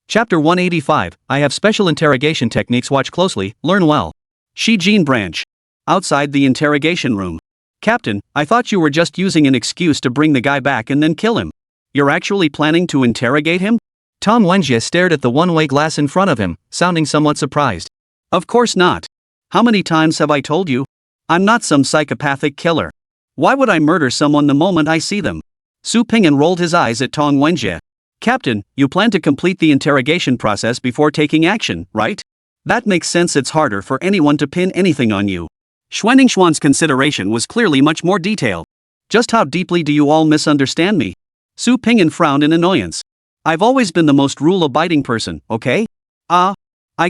Chapter 185, I have special interrogation techniques, watch closely, learn well. Shijin branch. Outside the interrogation room. Captain, I thought you were just using an excuse to bring the guy back and then kill him. You're actually planning to interrogate him? Tong Wenjie stared at the one-way glass in front of him, sounding somewhat surprised. Of course not. How many times have I told you? I'm not some psychopathic killer. Why would I murder someone the moment I see them? Su Pingyan rolled his eyes at Tong Wenjie. Captain, you plan to complete the interrogation process before taking action, right? That makes sense. It's harder for anyone to pin anything on you. Xuanningshuan's consideration was clearly much more detailed. Just how deeply do you all misunderstand me? Su Pingyan frowned in annoyance. I've always been the most rule-abiding person, okay? I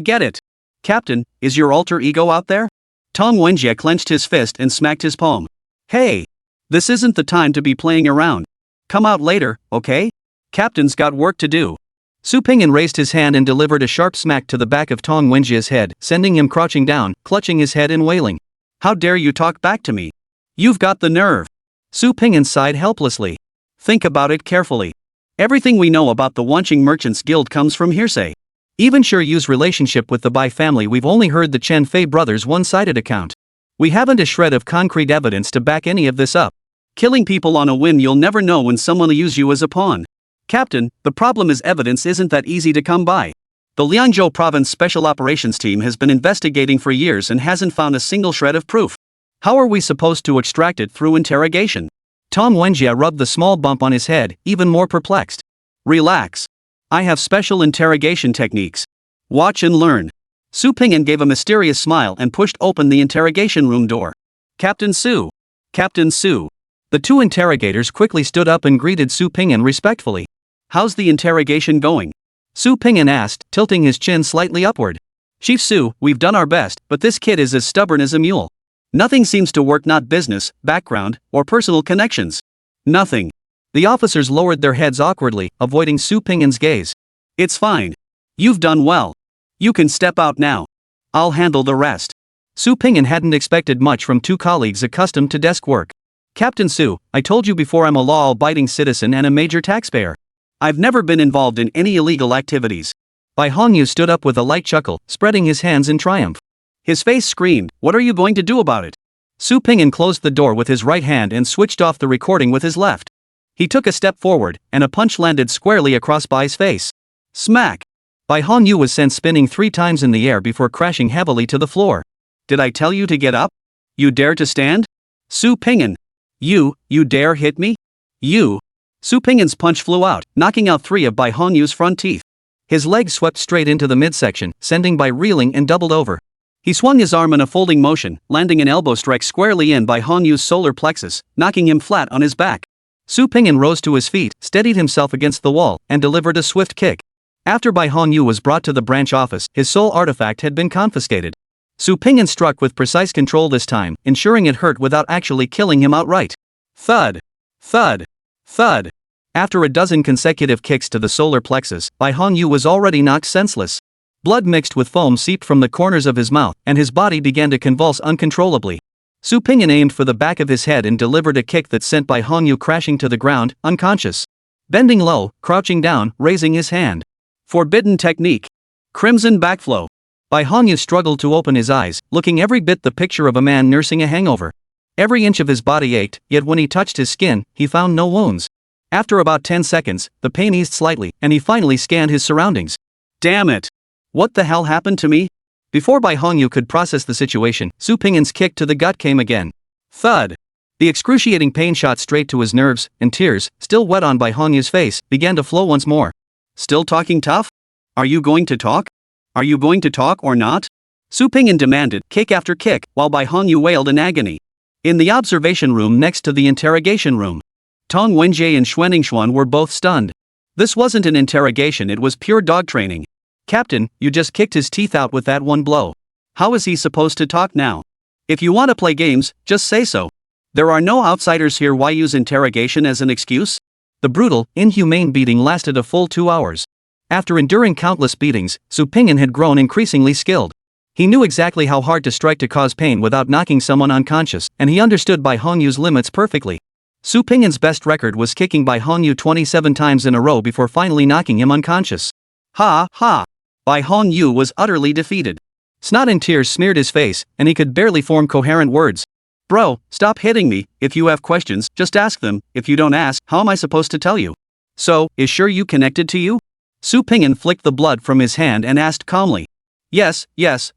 get it. Captain, is your alter ego out there? Tong Wenjie clenched his fist and smacked his palm. Hey! This isn't the time to be playing around. Come out later, okay? Captain's got work to do. Su Pingyan raised his hand and delivered a sharp smack to the back of Tong Wenjie's head, sending him crouching down, clutching his head and wailing. How dare you talk back to me? You've got the nerve. Su Pingyan sighed helplessly. Think about it carefully. Everything we know about the Wanqing Merchants Guild comes from hearsay. Even Sure Yu's relationship with the Bai family, we've only heard the Chen Fei brothers' one-sided account. We haven't a shred of concrete evidence to back any of this up. Killing people on a whim, you'll never know when someone will use you as a pawn. Captain, the problem is evidence isn't that easy to come by. The Liangzhou Province Special Operations Team has been investigating for years and hasn't found a single shred of proof. How are we supposed to extract it through interrogation? Tong Wenjie rubbed the small bump on his head, even more perplexed. Relax. I have special interrogation techniques. Watch and learn.
Su Ping'an gave a mysterious smile and pushed open the interrogation room door. Captain Su. Captain Su.
The two interrogators quickly stood up and greeted Su Ping'an respectfully.
How's the interrogation going?
Su Ping'an asked, tilting his chin slightly upward.
Chief Su, we've done our best, but this kid is as stubborn as a mule. Nothing seems to work, not business, background, or personal connections. Nothing.
The officers lowered their heads awkwardly, avoiding Su Ping'an's gaze.
It's fine. You've done well. You can step out now. I'll handle the rest.
Su Ping'an hadn't expected much from two colleagues accustomed to desk work. Captain Su, I told you before I'm a law-abiding citizen and a major taxpayer.
I've never been involved in any illegal activities.
Bai Hongyu stood up with a light chuckle, spreading his hands in triumph.
His face screamed, what are you going to do about it?
Su Ping'an closed the door with his right hand and switched off the recording with his left. He took a step forward, and a punch landed squarely across Bai's face.
Smack!
Bai Hongyu was sent spinning 3 times in the air before crashing heavily to the floor.
Did I tell you to get up? You dare to stand? Su Ping'an. You dare hit me? You. Su Ping'an's punch flew out, knocking out 3 of Bai Hongyu's front teeth.
His leg swept straight into the midsection, sending Bai reeling and doubled over.
He swung his arm in a folding motion, landing an elbow strike squarely in Bai Hongyu's solar plexus, knocking him flat on his back.
Su Ping'an rose to his feet, steadied himself against the wall, and delivered a swift kick. After Bai Hongyu was brought to the branch office, his soul artifact had been confiscated. Su Ping'an struck with precise control this time, ensuring it hurt without actually killing him outright. Thud! Thud! Thud! After a dozen consecutive kicks to the solar plexus, Bai Hongyu was already knocked senseless. Blood mixed with foam seeped from the corners of his mouth, and his body began to convulse uncontrollably. Su Ping'an aimed for the back of his head and delivered a kick that sent Bai Hongyu crashing to the ground, unconscious. Bending low, crouching down, raising his hand.
Forbidden technique. Crimson backflow.
Bai Hongyu struggled to open his eyes, looking every bit the picture of a man nursing a hangover. Every inch of his body ached, yet when he touched his skin, he found no wounds. After about 10 seconds, the pain eased slightly, and he finally scanned his surroundings.
Damn it! What the hell happened to me?
Before Bai Hongyu could process the situation, Su Ping'an's kick to the gut came again.
Thud!
The excruciating pain shot straight to his nerves, and tears, still wet on Bai Hongyu's face, began to flow once more.
Still talking tough? Are you going to talk? Are you going to talk or not? Su Ping'an demanded, kick after kick, while Bai Hongyu wailed in agony. In the observation room next to the interrogation room, Tong Wenjie and Xuanningsuan were both stunned. This wasn't an interrogation, it was pure dog training. Captain, you just kicked his teeth out with that one blow. How is he supposed to talk now? If you want to play games, just say so. There are no outsiders here. Why use interrogation as an excuse?
The brutal, inhumane beating lasted a full 2 hours. After enduring countless beatings, Su Ping'an had grown increasingly skilled. He knew exactly how hard to strike to cause pain without knocking someone unconscious, and he understood Bai Hongyu's limits perfectly. Su Ping'an's best record was kicking Bai Hongyu 27 times in a row before finally knocking him unconscious.
Ha ha! Bai Hongyu was utterly defeated.
Snot and tears smeared his face, and he could barely form coherent words.
Bro, stop hitting me. If you have questions, just ask them. If you don't ask, how am I supposed to tell you? So, is sure you connected to you? Su Ping'an flicked the blood from his hand and asked calmly. Yes,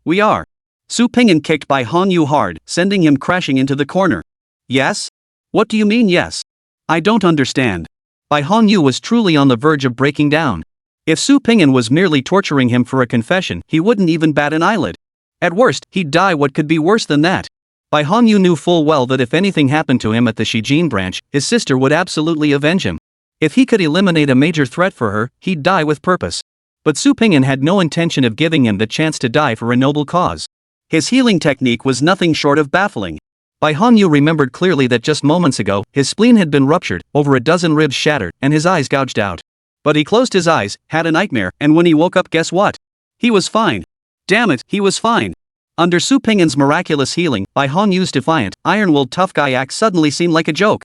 we are. Su Ping'an kicked Bai Hongyu hard, sending him crashing into the corner. Yes? What do you mean yes? I don't understand.
Bai Hongyu was truly on the verge of breaking down.
If Su Ping'an was merely torturing him for a confession, he wouldn't even bat an eyelid. At worst, he'd die. What could be worse than that?
Bai Hongyu knew full well that if anything happened to him at the Shijin branch, his sister would absolutely avenge him. If he could eliminate a major threat for her, he'd die with purpose. But Su Ping'an had no intention of giving him the chance to die for a noble cause.
His healing technique was nothing short of baffling.
Bai Hongyu remembered clearly that just moments ago, his spleen had been ruptured, over a dozen ribs shattered, and his eyes gouged out.
But he closed his eyes, had a nightmare, and when he woke up, guess what? He was fine. Damn it, he was fine. Under Su Ping'an's miraculous healing, Bai Hongyu's defiant, iron-willed tough guy act suddenly seemed like a joke.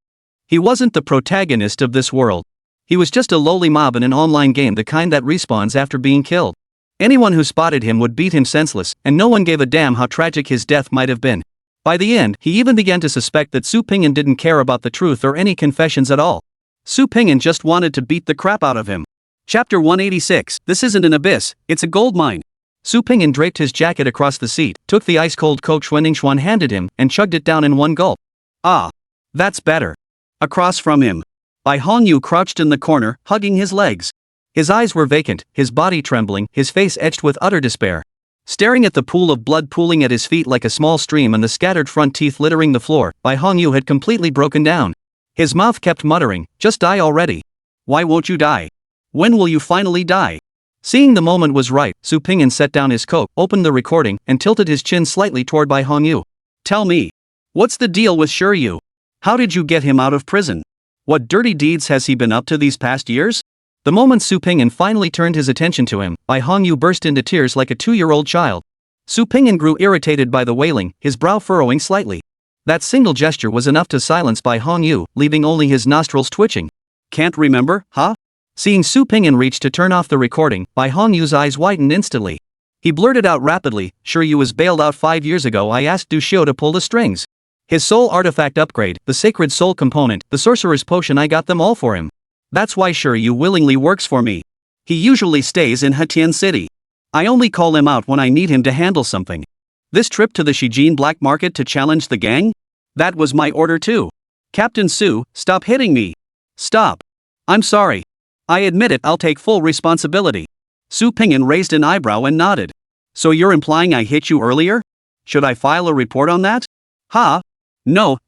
He wasn't the protagonist of this world. He was just a lowly mob in an online game, the kind that respawns after being killed. Anyone who spotted him would beat him senseless, and no one gave a damn how tragic his death might have been. By the end, he even began to suspect that Su Ping'an didn't care about the truth or any confessions at all. Su Ping'an just wanted to beat the crap out of him. Chapter 186. This isn't an abyss, it's a gold mine. Su Ping'an draped his jacket across the seat, took the ice-cold Coke Xuanningsuan handed him, and chugged it down in one gulp. Ah. That's better. Across from him, Bai Hongyu crouched in the corner, hugging his legs. His eyes were vacant, his body trembling, his face etched with utter despair.
Staring at the pool of blood pooling at his feet like a small stream and the scattered front teeth littering the floor, Bai Hongyu had completely broken down. His mouth kept muttering, "Just die already. Why won't you die? When will you finally die?" Seeing the moment was right, Su Pingyan set down his coke, opened the recording, and tilted his chin slightly toward Bai Hongyu. "Tell me. What's the deal with Shiryu? How did you get him out of prison? What dirty deeds has he been up to these past years?" The moment Su Pingyan finally turned his attention to him, Bai Hongyu burst into tears like a 2-year-old child. Su Pingyan grew irritated by the wailing, his brow furrowing slightly. That single gesture was enough to silence Bai Hongyu, leaving only his nostrils twitching. "Can't remember, huh?" Seeing Su Pingyan reach to turn off the recording, Bai Hongyu's eyes widened instantly. He blurted out rapidly, "Shiryu was bailed out 5 years ago. I asked Du Xiu to pull the strings. His soul artifact upgrade, the sacred soul component, the sorcerer's potion, I got them all for him. That's why Shiryu willingly works for me. He usually stays in Hetian City. I only call him out when I need him to handle something. This trip to the Shijin black market to challenge the gang? That was my order too. Captain Su, stop hitting me. Stop. I'm sorry. I admit it, I'll take full responsibility." Su Pingyan raised an eyebrow and nodded. "So you're implying I hit you earlier? Should I file a report on that?" "Ha? No.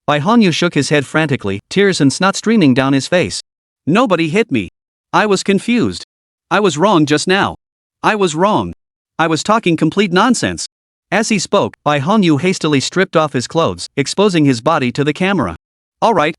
Bai Hongyu shook his head frantically, tears and snot streaming down his face. "Nobody hit me. I was confused. I was wrong just now. I was wrong. I was talking complete nonsense." As he spoke, Bai Hongyu hastily stripped off his clothes, exposing his body to the camera. All right.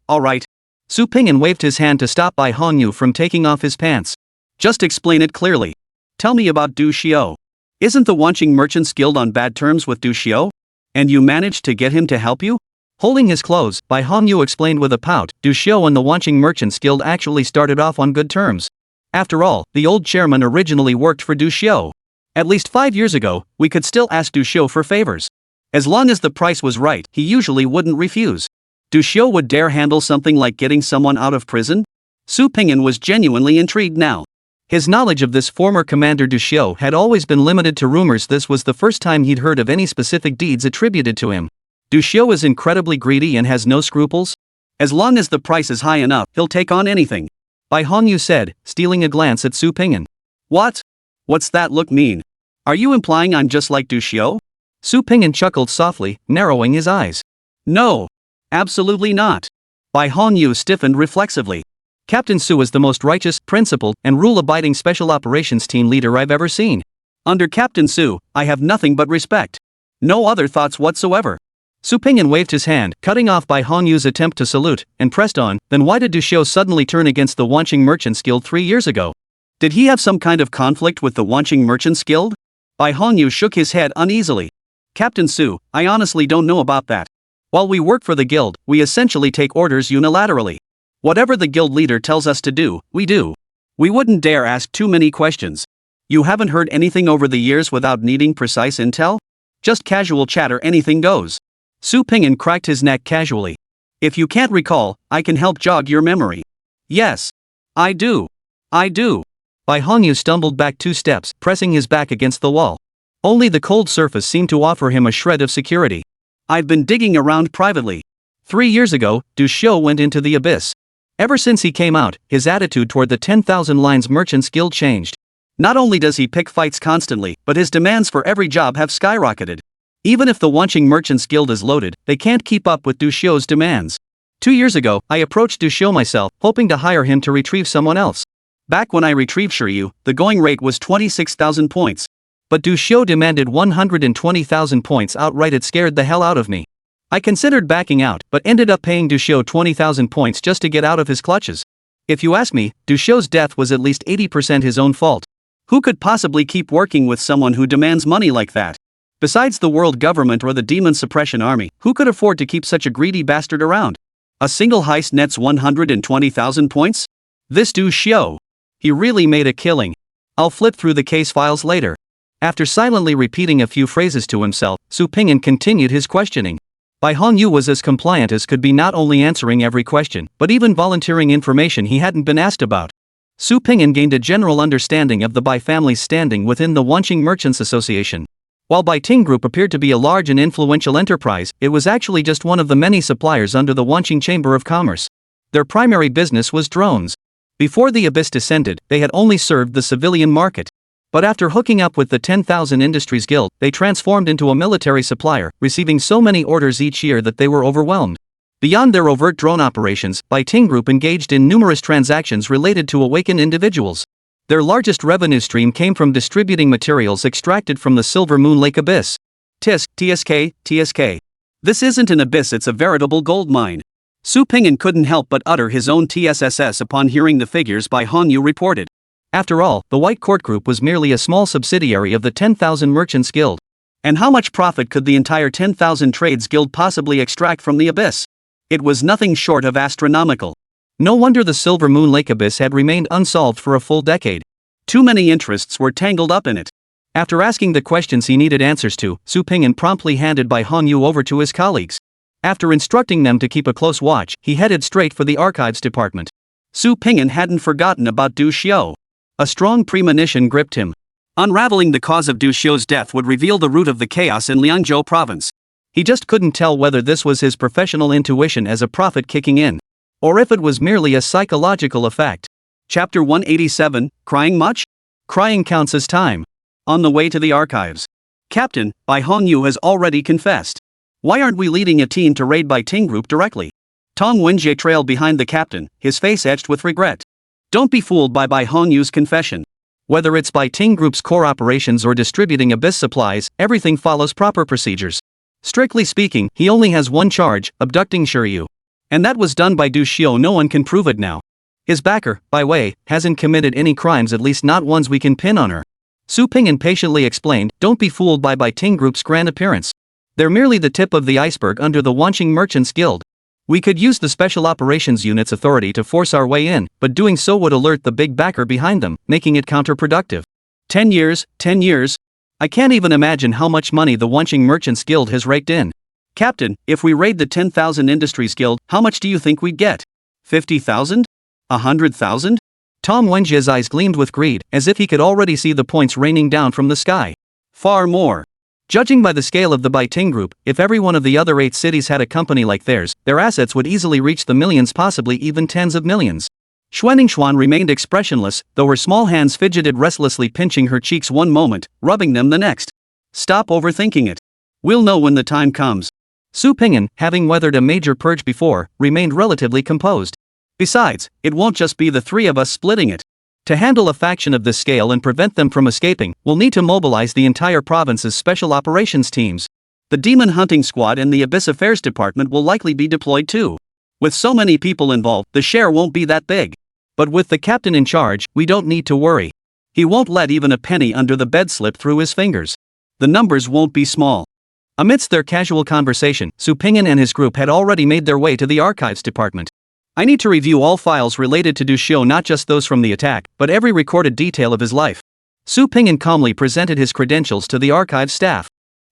Su Pingyan waved his hand to stop Bai Hongyu from taking off his pants. "Just explain it clearly. Tell me about Du Xiu. Isn't the Wanqing Merchants Guild on bad terms with Du Xiu? And you managed to get him to help you?" Holding his clothes, Bai Hongyu explained with a pout, Du Xiu and the Wanqing Merchants Guild actually started off on good terms. After all, the old chairman originally worked for Du Xiu. At least 5 years ago, we could still ask Du Xiu for favors. As long as the price was right, he usually wouldn't refuse. Du Xiu would dare handle something like getting someone out of prison? Su Pingyan was genuinely intrigued now. His knowledge of this former commander Du Xiu had always been limited to rumors. This was the first time he'd heard of any specific deeds attributed to him. Du Xiu is incredibly greedy and has no scruples? As long as the price is high enough, he'll take on anything. Bai Hongyu said, stealing a glance at Su Pingyan. What? What's that look mean? Are you implying I'm just like Du Xiu? Su Pingyan chuckled softly, narrowing his eyes. No. Absolutely not. Bai Hongyu stiffened reflexively. Captain Su is the most righteous, principled, and rule-abiding special operations team leader I've ever seen. Under Captain Su, I have nothing but respect. No other thoughts whatsoever. Su Pingyan waved his hand, cutting off Bai Hongyu's attempt to salute, and pressed on. Then why did Du Xiu suddenly turn against the Wanqing Merchants Guild 3 years ago? Did he have some kind of conflict with the Wanqing Merchants Guild? Bai Hongyu shook his head uneasily. Captain Su, I honestly don't know about that. While we work for the guild, we essentially take orders unilaterally. Whatever the guild leader tells us to do, we do. We wouldn't dare ask too many questions. You haven't heard anything over the years without needing precise intel? Just casual chatter, anything goes. Su Pingyan cracked his neck casually. If you can't recall, I can help jog your memory. Yes. I do. Bai Hongyu stumbled back 2 steps, pressing his back against the wall. Only the cold surface seemed to offer him a shred of security. I've been digging around privately. 3 years ago, Du Xiu went into the abyss. Ever since he came out, his attitude toward the 10,000 Lines Merchants Guild changed. Not only does he pick fights constantly, but his demands for every job have skyrocketed. Even if the Wanqing Merchants Guild is loaded, they can't keep up with Du Xiu's demands. 2 years ago, I approached Du Xiu myself, hoping to hire him to retrieve someone else. Back when I retrieved Shiryu, the going rate was 26,000 points. But Du Xiu demanded 120,000 points outright. It scared the hell out of me. I considered backing out, but ended up paying Du Xiu 20,000 points just to get out of his clutches. If you ask me, Du Xiu's death was at least 80% his own fault. Who could possibly keep working with someone who demands money like that? Besides the world government or the demon suppression army, who could afford to keep such a greedy bastard around? A single heist nets 120,000 points? This Du Xiu. He really made a killing. I'll flip through the case files later. After silently repeating a few phrases to himself, Su Pingyan continued his questioning. Bai Hongyu was as compliant as could be, not only answering every question, but even volunteering information he hadn't been asked about. Su Pingyan gained a general understanding of the Bai family's standing within the Wanqing Merchants Association. While Bai Ting Group appeared to be a large and influential enterprise, it was actually just one of the many suppliers under the Wanqing Chamber of Commerce. Their primary business was drones. Before the Abyss descended, they had only served the civilian market. But after hooking up with the 10,000 Industries Guild, they transformed into a military supplier, receiving so many orders each year that they were overwhelmed. Beyond their overt drone operations, Ting Group engaged in numerous transactions related to awakened individuals. Their largest revenue stream came from distributing materials extracted from the Silver Moon Lake Abyss. TSK. This isn't an abyss, it's a veritable gold mine. Su Ping'an couldn't help but utter his own TSSS upon hearing the figures Bai Hongyu reported. After all, the White Court Group was merely a small subsidiary of the 10,000 Merchants Guild.
And how much profit could the entire 10,000 Trades Guild possibly extract from the abyss? It was nothing short of astronomical.
No wonder the Silver Moon Lake Abyss had remained unsolved for a full decade.
Too many interests were tangled up in it.
After asking the questions he needed answers to, Su Ping'an promptly handed Bai Hongyu over to his colleagues. After instructing them to keep a close watch, he headed straight for the archives department.
Su Ping'an hadn't forgotten about Du Xiu. A strong premonition gripped him. Unraveling the cause of Du Xiu's death would reveal the root of the chaos in Liangzhou province.
He just couldn't tell whether this was his professional intuition as a prophet kicking in, or if it was merely a psychological effect.
Chapter 187, Crying much?
Crying counts as time.
On the way to the archives. Captain, Bai Hongyu has already confessed. Why aren't we leading a team to raid Ting Group directly? Tong Wenjie trailed behind the captain, his face etched with regret. Don't be fooled by Bai Hongyu's confession.
Whether it's Ting Group's core operations or distributing abyss supplies, everything follows proper procedures. Strictly speaking, he only has one charge, abducting Shiryu. And that was done by Du Xiu. No one can prove it now. His backer, Bai Wei, hasn't committed any crimes, at least not ones we can pin on her. Su Ping'an patiently explained, don't be fooled by Ting Group's grand appearance. They're merely the tip of the iceberg under the Wanqing Merchants Guild. We could use the Special Operations Unit's authority to force our way in, but doing so would alert the big backer behind them, making it counterproductive.
10 years.
I can't even imagine how much money the Wanqing Merchants Guild has raked in.
Captain, if we raid the 10,000 Industries Guild, how much do you think we'd get? 50,000? 100,000?
Tong Wenjie's eyes gleamed with greed, as if he could already see the points raining down from the sky.
Far more.
Judging by the scale of the Ting Group, if every one of the other 8 cities had a company like theirs, their assets would easily reach the millions, possibly even tens of millions. Xuan remained expressionless, though her small hands fidgeted restlessly, pinching her cheeks one moment, rubbing them the next.
Stop overthinking it. We'll know when the time comes.
Su Ping'an, having weathered a major purge before, remained relatively composed.
Besides, it won't just be the 3 of us splitting it.
To handle a faction of this scale and prevent them from escaping, we'll need to mobilize the entire province's special operations teams.
The Demon Hunting Squad and the Abyss Affairs Department will likely be deployed too. With so many people involved, the share won't be that big.
But with the captain in charge, we don't need to worry.
He won't let even a penny under the bed slip through his fingers. The numbers won't be small.
Amidst their casual conversation, Su Ping'an and his group had already made their way to the archives department.
I need to review all files related to Du Xiu, not just those from the attack, but every recorded detail of his life.
Su Ping'an calmly presented his credentials to the archive staff.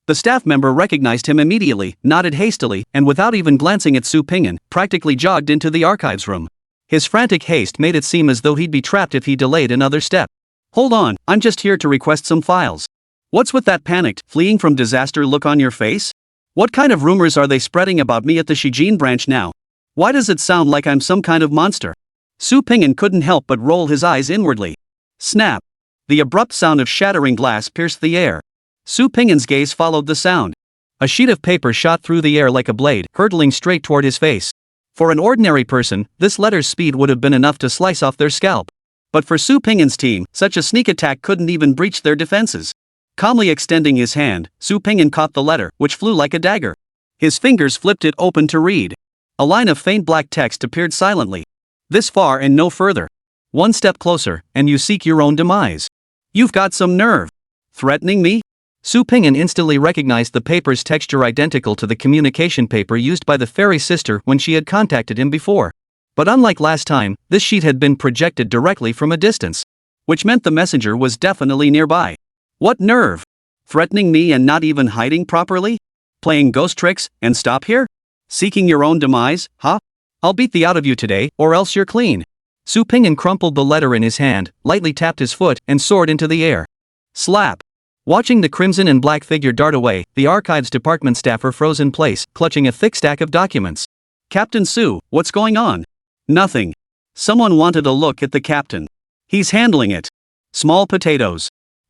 The staff member recognized him immediately, nodded hastily, and without even glancing at Su Ping'an, practically jogged into the archives room.
His frantic haste made it seem as though he'd be trapped if he delayed another step.
Hold on, I'm just here to request some files. What's with that panicked, fleeing from disaster look on your face? What kind of rumors are they spreading about me at the Shijin branch now? Why does it sound like I'm some kind of monster? Su Ping'an couldn't help but roll his eyes inwardly. Snap! The abrupt sound of shattering glass pierced the air. Su Ping'an's gaze followed the sound.
A sheet of paper shot through the air like a blade, hurtling straight toward his face. For an ordinary person, this letter's speed would have been enough to slice off their scalp. But for Su Ping'an's team, such a sneak attack couldn't even breach their defenses. Calmly extending his hand, Su Ping'an caught the letter, which flew like a dagger. His fingers flipped it open to read. A line of faint black text appeared silently. This far and no further. One step closer, and you seek your own demise.
You've got some nerve. Threatening me?
Su Ping'an instantly recognized the paper's texture identical to the communication paper used by the fairy sister when she had contacted him before. But unlike last time, this sheet had been projected directly from a distance.
Which meant the messenger was definitely nearby. What nerve? Threatening me and not even hiding properly? Playing ghost tricks, and stop here? Seeking your own demise, huh?
I'll beat the out of you today, or else you're clean. Su Ping'an crumpled the letter in his hand, lightly tapped his foot, and soared into the air.
Slap!
Watching the crimson and black figure dart away, the archives department staffer froze in place, clutching a thick stack of documents.
Captain Su, what's going on? Nothing. Someone wanted a look at the captain. He's handling it. Small potatoes.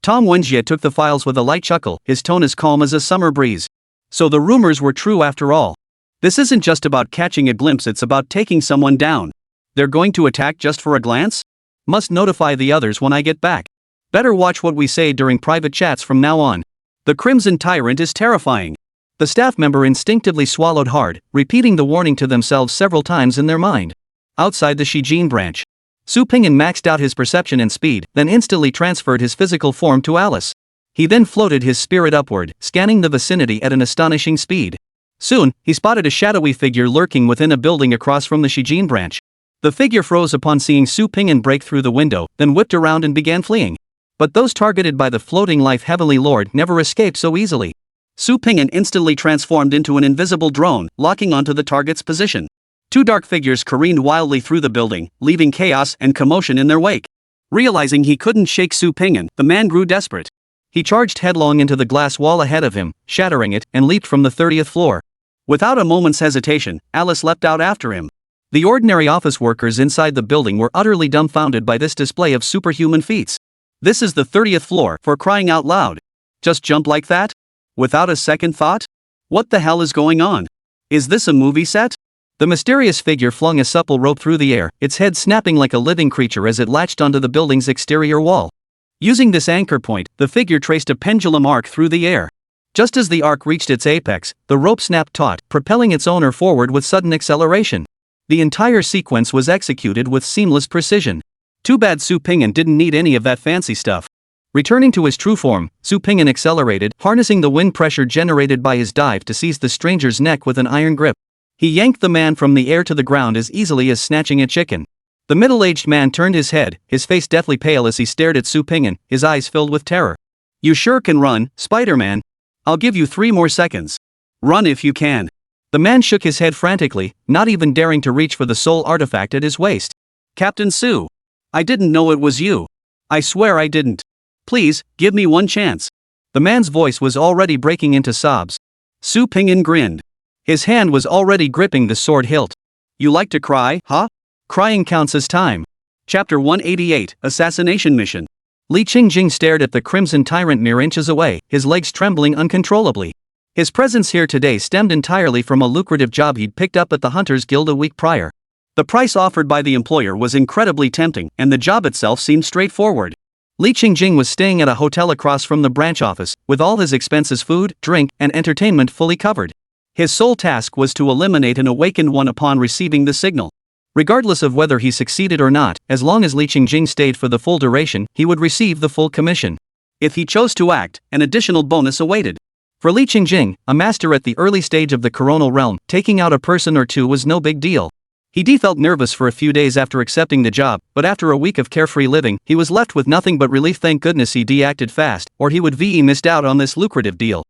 Tom Wenjie took the files with a light chuckle, his tone as calm as a summer breeze. So the rumors were true after all. This isn't just about catching a glimpse, it's about taking someone down. They're going to attack just for a glance? Must notify the others when I get back. Better watch what we say during private chats from now on. The Crimson Tyrant is terrifying. The staff member instinctively swallowed hard, repeating the warning to themselves several times in their mind. Outside the Shijin branch, Su Pingyan maxed out his perception and speed, then instantly transferred his physical form to Alice. He then floated his spirit upward, scanning the vicinity at an astonishing speed. Soon, he spotted a shadowy figure lurking within a building across from the Shijin branch. The figure froze upon seeing Su Pingyan break through the window, then whipped around and began fleeing. But those targeted by the floating life Heavenly Lord never escaped so easily. Su Pingyan instantly transformed into an invisible drone, locking onto the target's position. Two dark figures careened wildly through the building, leaving chaos and commotion in their wake. Realizing he couldn't shake Su Pingyan, the man grew desperate. He charged headlong into the glass wall ahead of him, shattering it, and leaped from the 30th floor. Without a moment's hesitation, Alice leapt out after him. The ordinary office workers inside the building were utterly dumbfounded by this display of superhuman feats. This is the 30th floor, for crying out loud. Just jump like that? Without a second thought? What the hell is going on? Is this a movie set? The mysterious figure flung a supple rope through the air, its head snapping like a living creature as it latched onto the building's exterior wall. Using this anchor point, the figure traced a pendulum arc through the air. Just as the arc reached its apex, the rope snapped taut, propelling its owner forward with sudden acceleration. The entire sequence was executed with seamless precision. Too bad Su Pingyan didn't need any of that fancy stuff. Returning to his true form, Su Pingyan accelerated, harnessing the wind pressure generated by his dive to seize the stranger's neck with an iron grip. He yanked the man from the air to the ground as easily as snatching a chicken. The middle-aged man turned his head, his face deathly pale as he stared at Su Pingyan, his eyes filled with terror. "You sure can run, Spider-Man. I'll give you 3 more seconds. Run if you can." The man shook his head frantically, not even daring to reach for the soul artifact at his waist. "Captain Su. I didn't know it was you. I swear I didn't. Please, give me one chance." The man's voice was already breaking into sobs. Su Pingyan grinned. His hand was already gripping the sword hilt. "You like to cry, huh? Crying counts as time." Chapter 188, Assassination Mission. Li Qingjing stared at the Crimson Tyrant mere inches away, his legs trembling uncontrollably. His presence here today stemmed entirely from a lucrative job he'd picked up at the Hunters Guild a week prior. The price offered by the employer was incredibly tempting, and the job itself seemed straightforward. Li Qingjing was staying at a hotel across from the branch office, with all his expenses, food, drink, and entertainment fully covered. His sole task was to eliminate an awakened one upon receiving the signal. Regardless of whether he succeeded or not, as long as Li Qingjing stayed for the full duration, he would receive the full commission. If he chose to act, an additional bonus awaited. For Li Qingjing, a master at the early stage of the coronal realm, taking out a person or two was no big deal. He felt nervous for a few days after accepting the job, but after a week of carefree living, he was left with nothing but relief. Thank goodness he acted fast, or he would missed out on this lucrative deal.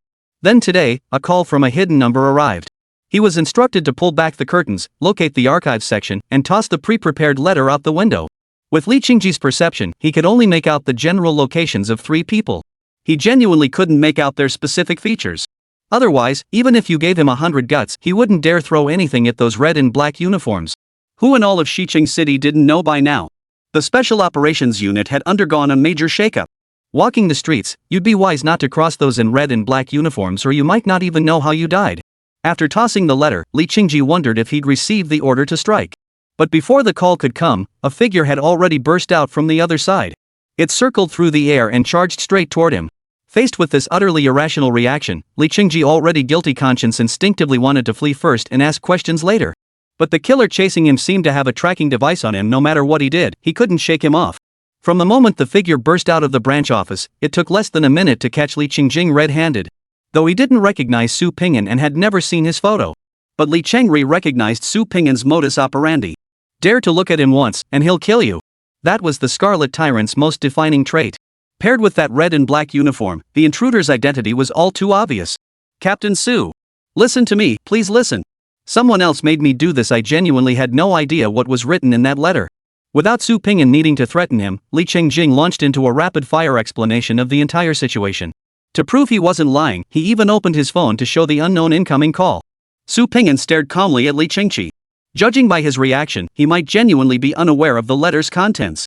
Then today, a call from a hidden number arrived. He was instructed to pull back the curtains, locate the archives section, and toss the pre-prepared letter out the window. With Li Qingji's perception, he could only make out the general locations of 3 people. He genuinely couldn't make out their specific features. Otherwise, even if you gave him 100 guts, he wouldn't dare throw anything at those red and black uniforms. Who in all of Shiqing City didn't know by now? The Special Operations Unit had undergone a major shakeup. Walking the streets, you'd be wise not to cross those in red and black uniforms, or you might not even know how you died. After tossing the letter, Li Qingji wondered if he'd received the order to strike. But before the call could come, a figure had already burst out from the other side. It circled through the air and charged straight toward him. Faced with this utterly irrational reaction, Li Qingji, already guilty conscience, instinctively wanted to flee first and ask questions later. But the killer chasing him seemed to have a tracking device on him. No matter what he did, he couldn't shake him off. From the moment the figure burst out of the branch office, it took less than a minute to catch Li Qingjing red-handed. Though he didn't recognize Su Pingyan and had never seen his photo. But Li Chengri recognized Su Pingyan's modus operandi. Dare to look at him once, and he'll kill you. That was the Scarlet Tyrant's most defining trait. Paired with that red and black uniform, the intruder's identity was all too obvious. "Captain Su. Listen to me, please listen. Someone else made me do this. I genuinely had no idea what was written in that letter." Without Su Pingyan needing to threaten him, Li Qingjing launched into a rapid-fire explanation of the entire situation. To prove he wasn't lying, he even opened his phone to show the unknown incoming call. Su Pingyan stared calmly at Li Qingji. Judging by his reaction, he might genuinely be unaware of the letter's contents.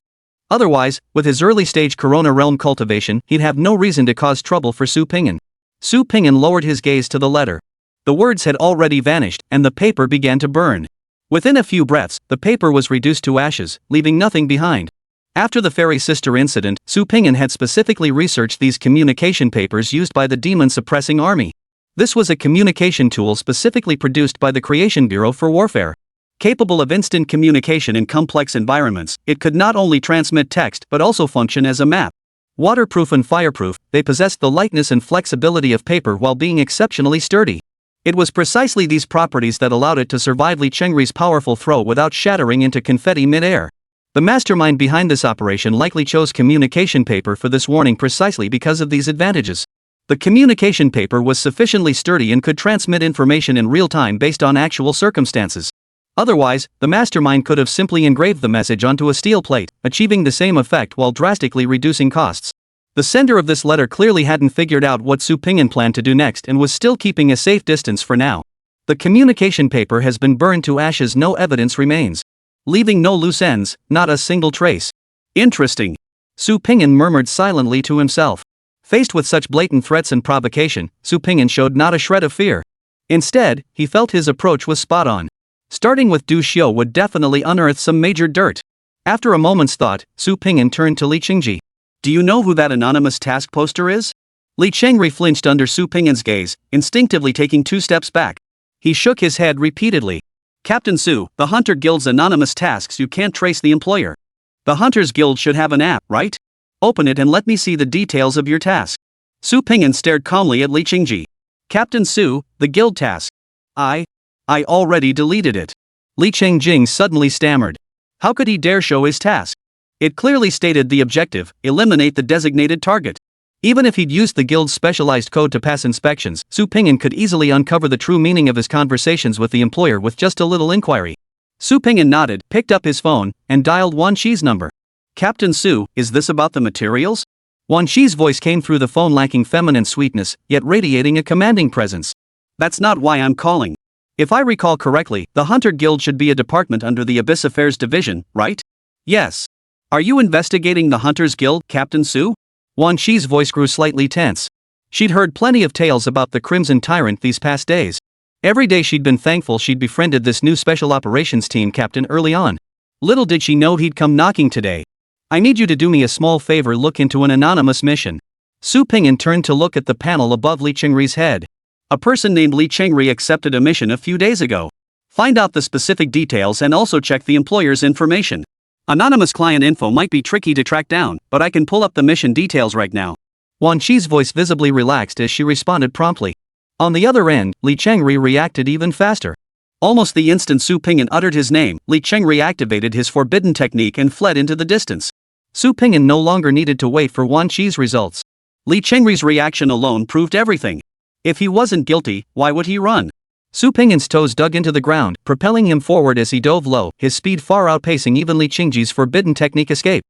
Otherwise, with his early-stage Corona realm cultivation, he'd have no reason to cause trouble for Su Ping'an. Su Ping'an lowered his gaze to the letter. The words had already vanished, and the paper began to burn. Within a few breaths, the paper was reduced to ashes, leaving nothing behind. After the fairy sister incident, Su Ping'an had specifically researched these communication papers used by the demon-suppressing army. This was a communication tool specifically produced by the Creation Bureau for Warfare. Capable of instant communication in complex environments, it could not only transmit text but also function as a map. Waterproof and fireproof, they possessed the lightness and flexibility of paper while being exceptionally sturdy. It was precisely these properties that allowed it to survive Li Chengri's powerful throw without shattering into confetti mid-air. The mastermind behind this operation likely chose communication paper for this warning precisely because of these advantages. The communication paper was sufficiently sturdy and could transmit information in real time based on actual circumstances. Otherwise, the mastermind could have simply engraved the message onto a steel plate, achieving the same effect while drastically reducing costs. The sender of this letter clearly hadn't figured out what Su Ping'an planned to do next and was still keeping a safe distance for now. The communication paper has been burned to ashes, no evidence remains. Leaving no loose ends, not a single trace. Interesting. Su Ping'an murmured silently to himself. Faced with such blatant threats and provocation, Su Ping'an showed not a shred of fear. Instead, he felt his approach was spot on. Starting with Du Xiu would definitely unearth some major dirt. After a moment's thought, Su Ping'an turned to Li Chengji. Do you know who that anonymous task poster is? Li Chengri flinched under Su Ping'an's gaze, instinctively taking 2 steps back. He shook his head repeatedly. Captain Su, the Hunter Guild's anonymous tasks, you can't trace the employer. The Hunters Guild should have an app, right? Open it and let me see the details of your task. Su Ping'an stared calmly at Li Chengji. Captain Su, the guild task. I already deleted it. Li Chengjing suddenly stammered. How could he dare show his task? It clearly stated the objective: eliminate the designated target. Even if he'd used the guild's specialized code to pass inspections, Su Ping'an could easily uncover the true meaning of his conversations with the employer with just a little inquiry. Su Ping'an nodded, picked up his phone, and dialed Wan Qi's number. Captain Su, is this about the materials? Wan Qi's voice came through the phone lacking feminine sweetness, yet radiating a commanding presence. That's not why I'm calling. If I recall correctly, the Hunter Guild should be a department under the Abyss Affairs Division, right? Yes. Are you investigating the Hunters Guild, Captain Su? Wan Qi's voice grew slightly tense. She'd heard plenty of tales about the Crimson Tyrant these past days. Every day she'd been thankful she'd befriended this new special operations team captain early on. Little did she know he'd come knocking today. I need you to do me a small favor, look into an anonymous mission. Su Ping'an turned to look at the panel above Li Chengri's head. A person named Li Chengri accepted a mission a few days ago. Find out the specific details and also check the employer's information. Anonymous client info might be tricky to track down, but I can pull up the mission details right now. Wan Qi's voice visibly relaxed as she responded promptly. On the other end, Li Chengri reacted even faster. Almost the instant Su Ping'an uttered his name, Li Chengri activated his forbidden technique and fled into the distance. Su Ping'an no longer needed to wait for Wan Qi's results. Li Chengri's reaction alone proved everything. If he wasn't guilty, why would he run? Su Ping'an's toes dug into the ground, propelling him forward as he dove low, his speed far outpacing even Li Chengji's forbidden technique escape.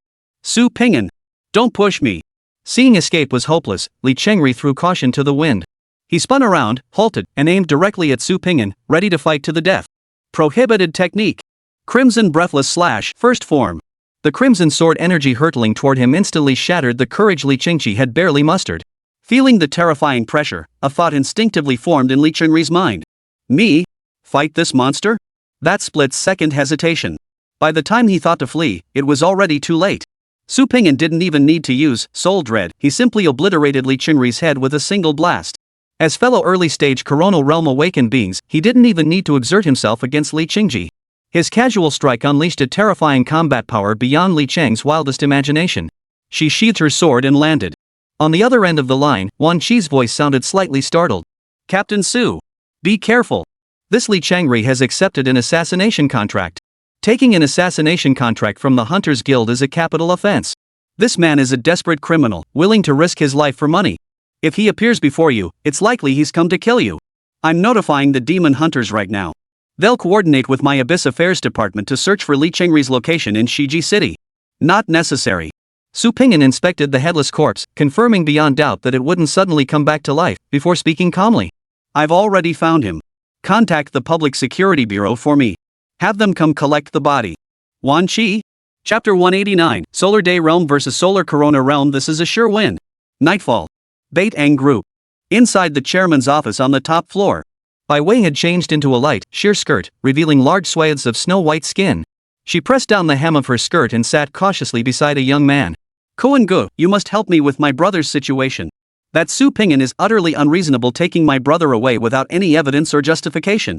Su Ping'an! Don't push me! Seeing escape was hopeless, Li Chengri threw caution to the wind. He spun around, halted, and aimed directly at Su Ping'an, ready to fight to the death. Prohibited technique. Crimson Breathless Slash, first form. The crimson sword energy hurtling toward him instantly shattered the courage Li Chengji had barely mustered. Feeling the terrifying pressure, a thought instinctively formed in Li Chengri's mind. Me? Fight this monster? That split-second hesitation. By the time he thought to flee, it was already too late. Su Ping'an didn't even need to use Soul Dread, he simply obliterated Li Chengri's head with a single blast. As fellow early-stage Coronal Realm awakened beings, he didn't even need to exert himself against Li Chengji. His casual strike unleashed a terrifying combat power beyond Li Cheng's wildest imagination. She sheathed her sword and landed. On the other end of the line, Wan Qi's voice sounded slightly startled. Captain Su! Be careful! This Li Chengri has accepted an assassination contract. Taking an assassination contract from the Hunters Guild is a capital offense. This man is a desperate criminal, willing to risk his life for money. If he appears before you, it's likely he's come to kill you. I'm notifying the demon hunters right now. They'll coordinate with my Abyss Affairs Department to search for Li Chengri's location in Shiji City. Not necessary. Su Ping'an inspected the headless corpse, confirming beyond doubt that it wouldn't suddenly come back to life, before speaking calmly. I've already found him. Contact the Public Security Bureau for me. Have them come collect the body. Wan Qi?
Chapter 189, Solar Day Realm vs Solar Corona Realm. This is a sure win. Nightfall. Bait and Group. Inside the chairman's office on the top floor. Bai Wei had changed into a light, sheer skirt, revealing large swathes of snow-white skin. She pressed down the hem of her skirt and sat cautiously beside a young man. Koen Gu, you must help me with my brother's situation. That Su Ping'an is utterly unreasonable, taking my brother away without any evidence or justification.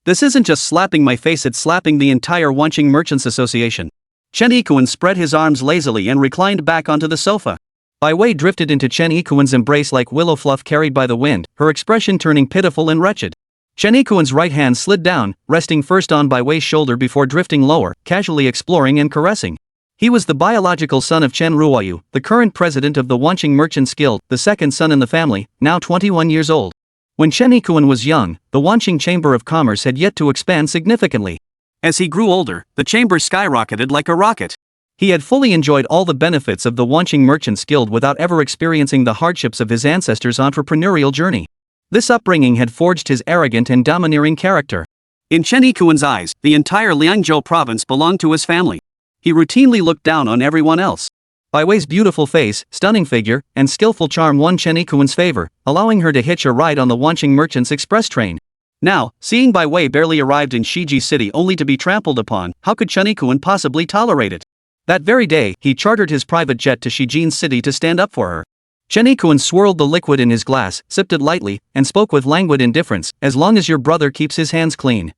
This isn't just slapping my face, it's slapping the entire Wanqing Merchants Association. Chen Yikuan spread his arms lazily and reclined back onto the sofa. Bai Wei drifted into Chen Yikuan's embrace like willow fluff carried by the wind, her expression turning pitiful and wretched. Chen Yikuan's right hand slid down, resting first on Bai Wei's shoulder before drifting lower, casually exploring and caressing. He was the biological son of Chen Ruoyu, the current president of the Wanqing Merchants Guild, the second son in the family, now 21 years old. When Chen Yikuan was young, the Wanqing Chamber of Commerce had yet to expand significantly. As he grew older, the chamber skyrocketed like a rocket. He had fully enjoyed all the benefits of the Wanqing Merchants Guild without ever experiencing the hardships of his ancestors' entrepreneurial journey. This upbringing had forged his arrogant and domineering character. In Chen Yikuan's eyes, the entire Liangzhou province belonged to his family. He routinely looked down on everyone else. Bai Wei's beautiful face, stunning figure, and skillful charm won Chen Yikuan's favor, allowing her to hitch a ride on the Wanqing Merchants Express train. Now, seeing Bai Wei barely arrived in Shiji City only to be trampled upon, how could Chen Yikuan possibly tolerate it? That very day, he chartered his private jet to Shijin City to stand up for her. Chen Yikuan swirled the liquid in his glass, sipped it lightly, and spoke with languid indifference, "As long as your brother keeps his hands clean.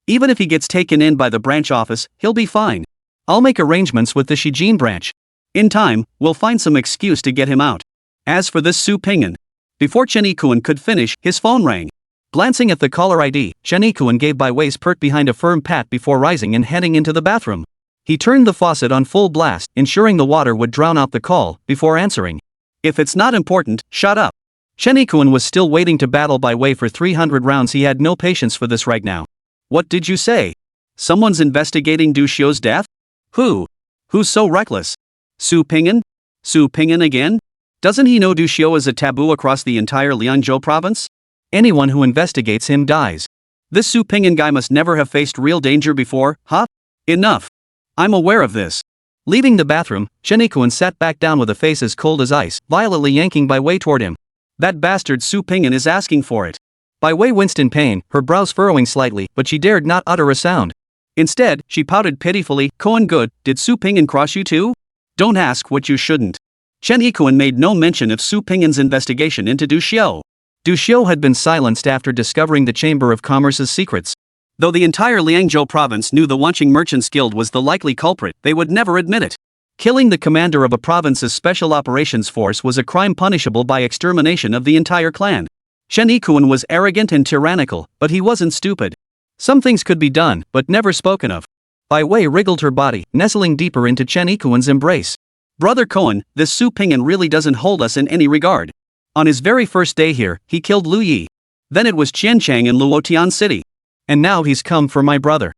Even if he gets taken in by the branch office, he'll be fine. I'll make arrangements with the Shijin branch. In time, we'll find some excuse to get him out. As for this Su Ping'an..." Before Chen Yikuan could finish, his phone rang. Glancing at the caller ID, Chen Yikuan gave Bai Wei's pert behind a firm pat before rising and heading into the bathroom. He turned the faucet on full blast, ensuring the water would drown out the call, before answering. "If it's not important, shut up." Chen Yikuan was still waiting to battle Bai Wei for 300 rounds. He had no patience for this right now. "What did you say? Someone's investigating Du Xiu's death? Who? Who's so reckless? Su Ping'an? Su Ping'an again? Doesn't he know Du Xiu is a taboo across the entire Liangzhou province? Anyone who investigates him dies. This Su Ping'an guy must never have faced real danger before, huh? Enough. I'm aware of this." Leaving the bathroom, Chen Yikuan sat back down with a face as cold as ice, violently yanking Bai Wei toward him. "That bastard Su Ping'an is asking for it." Bai Wei winced in pain, her brows furrowing slightly, but she dared not utter a sound. Instead, she pouted pitifully, "Koen Good, did Su Ping'an cross you too? Don't ask what you shouldn't." Chen Yikuan made no mention of Su Ping'an's investigation into Du Xiu. Du Xiu had been silenced after discovering the Chamber of Commerce's secrets. Though the entire Liangzhou province knew the Wanqing Merchants Guild was the likely culprit, they would never admit it. Killing the commander of a province's special operations force was a crime punishable by extermination of the entire clan. Chen Yikuan was arrogant and tyrannical, but he wasn't stupid. Some things could be done, but never spoken of. Bai Wei wriggled her body, nestling deeper into Chen Yikuan's embrace. "Brother Koen, this Su Ping'an really doesn't hold us in any regard. On his very first day here, he killed Lu Yi. Then it was Qianchang in Luotian City. And now he's come for my brother.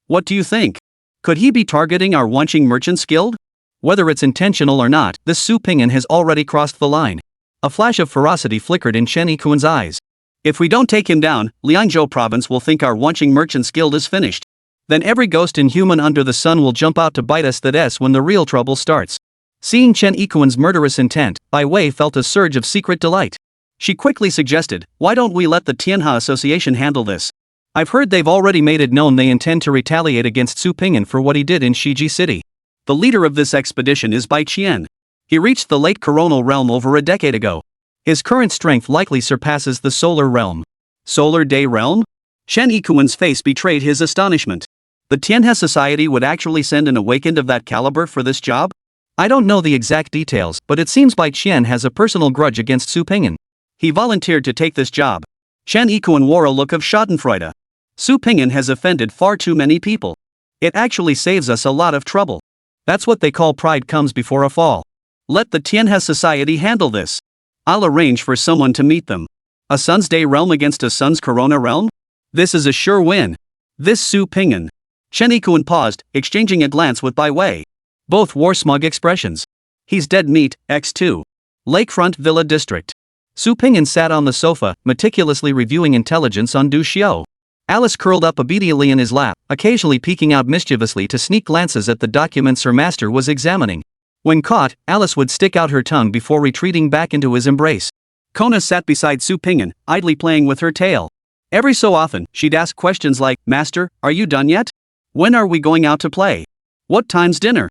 What do you think? Could he be targeting our Wanqing Merchants Guild? Whether it's intentional or not, this Su Ping'an has already crossed the line." A flash of ferocity flickered in Chen Yikuan's eyes. "If we don't take him down, Liangzhou province will think our Wanqing Merchants Guild is finished. Then every ghost and human under the sun will jump out to bite us. That's when the real trouble starts." Seeing Chen Yikuan's murderous intent, Bai Wei felt a surge of secret delight. She quickly suggested, "Why don't we let the Tianhe Association handle this? I've heard they've already made it known they intend to retaliate against Su Ping'an for what he did in Shiji City. The leader of this expedition is Bai Qian. He reached the late coronal realm over a decade ago. His current strength likely surpasses the solar realm." Solar Day Realm? Chen Yikuan's face betrayed his astonishment. The Tianhe Society would actually send an awakened of that caliber for this job? "I don't know the exact details, but it seems Bai Qian has a personal grudge against Su Ping'an. He volunteered to take this job." Chen Yikuan wore a look of schadenfreude. "Su Ping'an has offended far too many people. It actually saves us a lot of trouble. That's what they call pride comes before a fall. Let the Tianhe Society handle this. I'll arrange for someone to meet them. A Sun's Day realm against a Sun's Corona realm? This is a sure win. This Su Ping'an." Chen Yikuan paused, exchanging a glance with Bai Wei. Both wore smug expressions. "He's dead meat, X2. Lakefront Villa District." Su Ping'an sat on the sofa, meticulously reviewing intelligence on Du Xiu.
Alice curled up obediently in his lap, occasionally peeking out mischievously to sneak glances at the documents her master was examining. When caught, Alice would stick out her tongue before retreating back into his embrace.
Kona sat beside Su Ping'an, idly playing with her tail. Every so often, she'd ask questions like, "Master, are you done yet? When are we going out to play? What time's dinner?"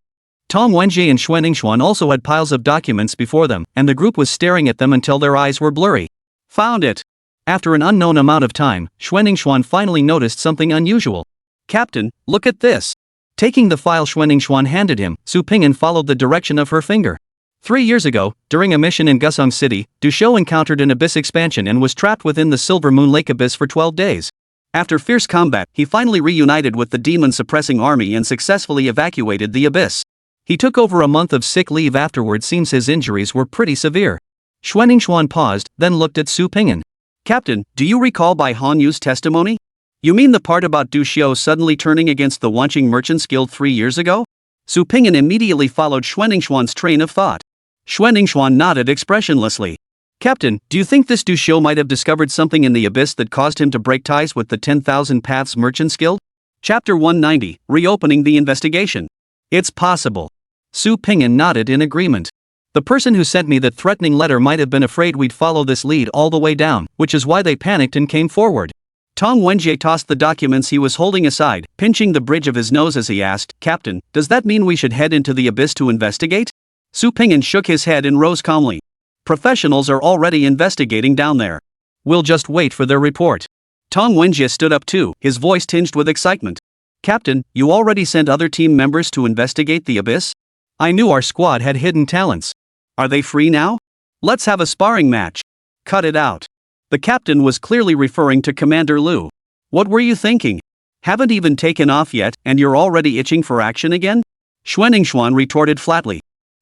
Tong Wenjie and Xuanningsuan also had piles of documents before them, and the group was staring at them until their eyes were blurry.
Found it.
After an unknown amount of time, Xuanningsuan finally noticed something unusual.
"Captain, look at this."
Taking the file Xuanningsuan handed him, Su Ping'an followed the direction of her finger. 3 years ago, during a mission in Gusong City, Du Xiu encountered an abyss expansion and was trapped within the Silver Moon Lake Abyss for 12 days.
After fierce combat, he finally reunited with the demon-suppressing army and successfully evacuated the abyss.
He took over a month of sick leave afterward. Seems his injuries were pretty severe. Xuanningsuan paused, then looked at Su Ping'an.
"Captain, do you recall Bai Hanyu's testimony? You mean the part about Du Xiu suddenly turning against the Wanqing Merchants Guild 3 years ago?" Su Ping'an immediately followed Xuanningsuan's train of thought. Xuanningsuan nodded expressionlessly. "Captain, do you think this Du Xiu might have discovered something in the abyss that caused him to break ties with the 10,000 Paths Merchants Guild?" Chapter 190, Reopening the Investigation.
"It's possible." Su Ping'an nodded in agreement. "The person who sent me that threatening letter might have been afraid we'd follow this lead all the way down, which is why they panicked and came forward."
Tong Wenjie tossed the documents he was holding aside, pinching the bridge of his nose as he asked, "Captain, does that mean we should head into the abyss to investigate?" Su Ping'an shook his head and rose calmly. "Professionals are already investigating down there.
We'll just wait for their report."
Tong Wenjie stood up too, his voice tinged with excitement. "Captain, you already sent other team members to investigate the abyss?"
"I knew our squad had hidden talents."
"Are they free now? Let's have a sparring match." "Cut it out." The captain was clearly referring to Commander Lu. "What were you thinking? Haven't even taken off yet, and you're already itching for action again?" Xuanningsuan retorted flatly.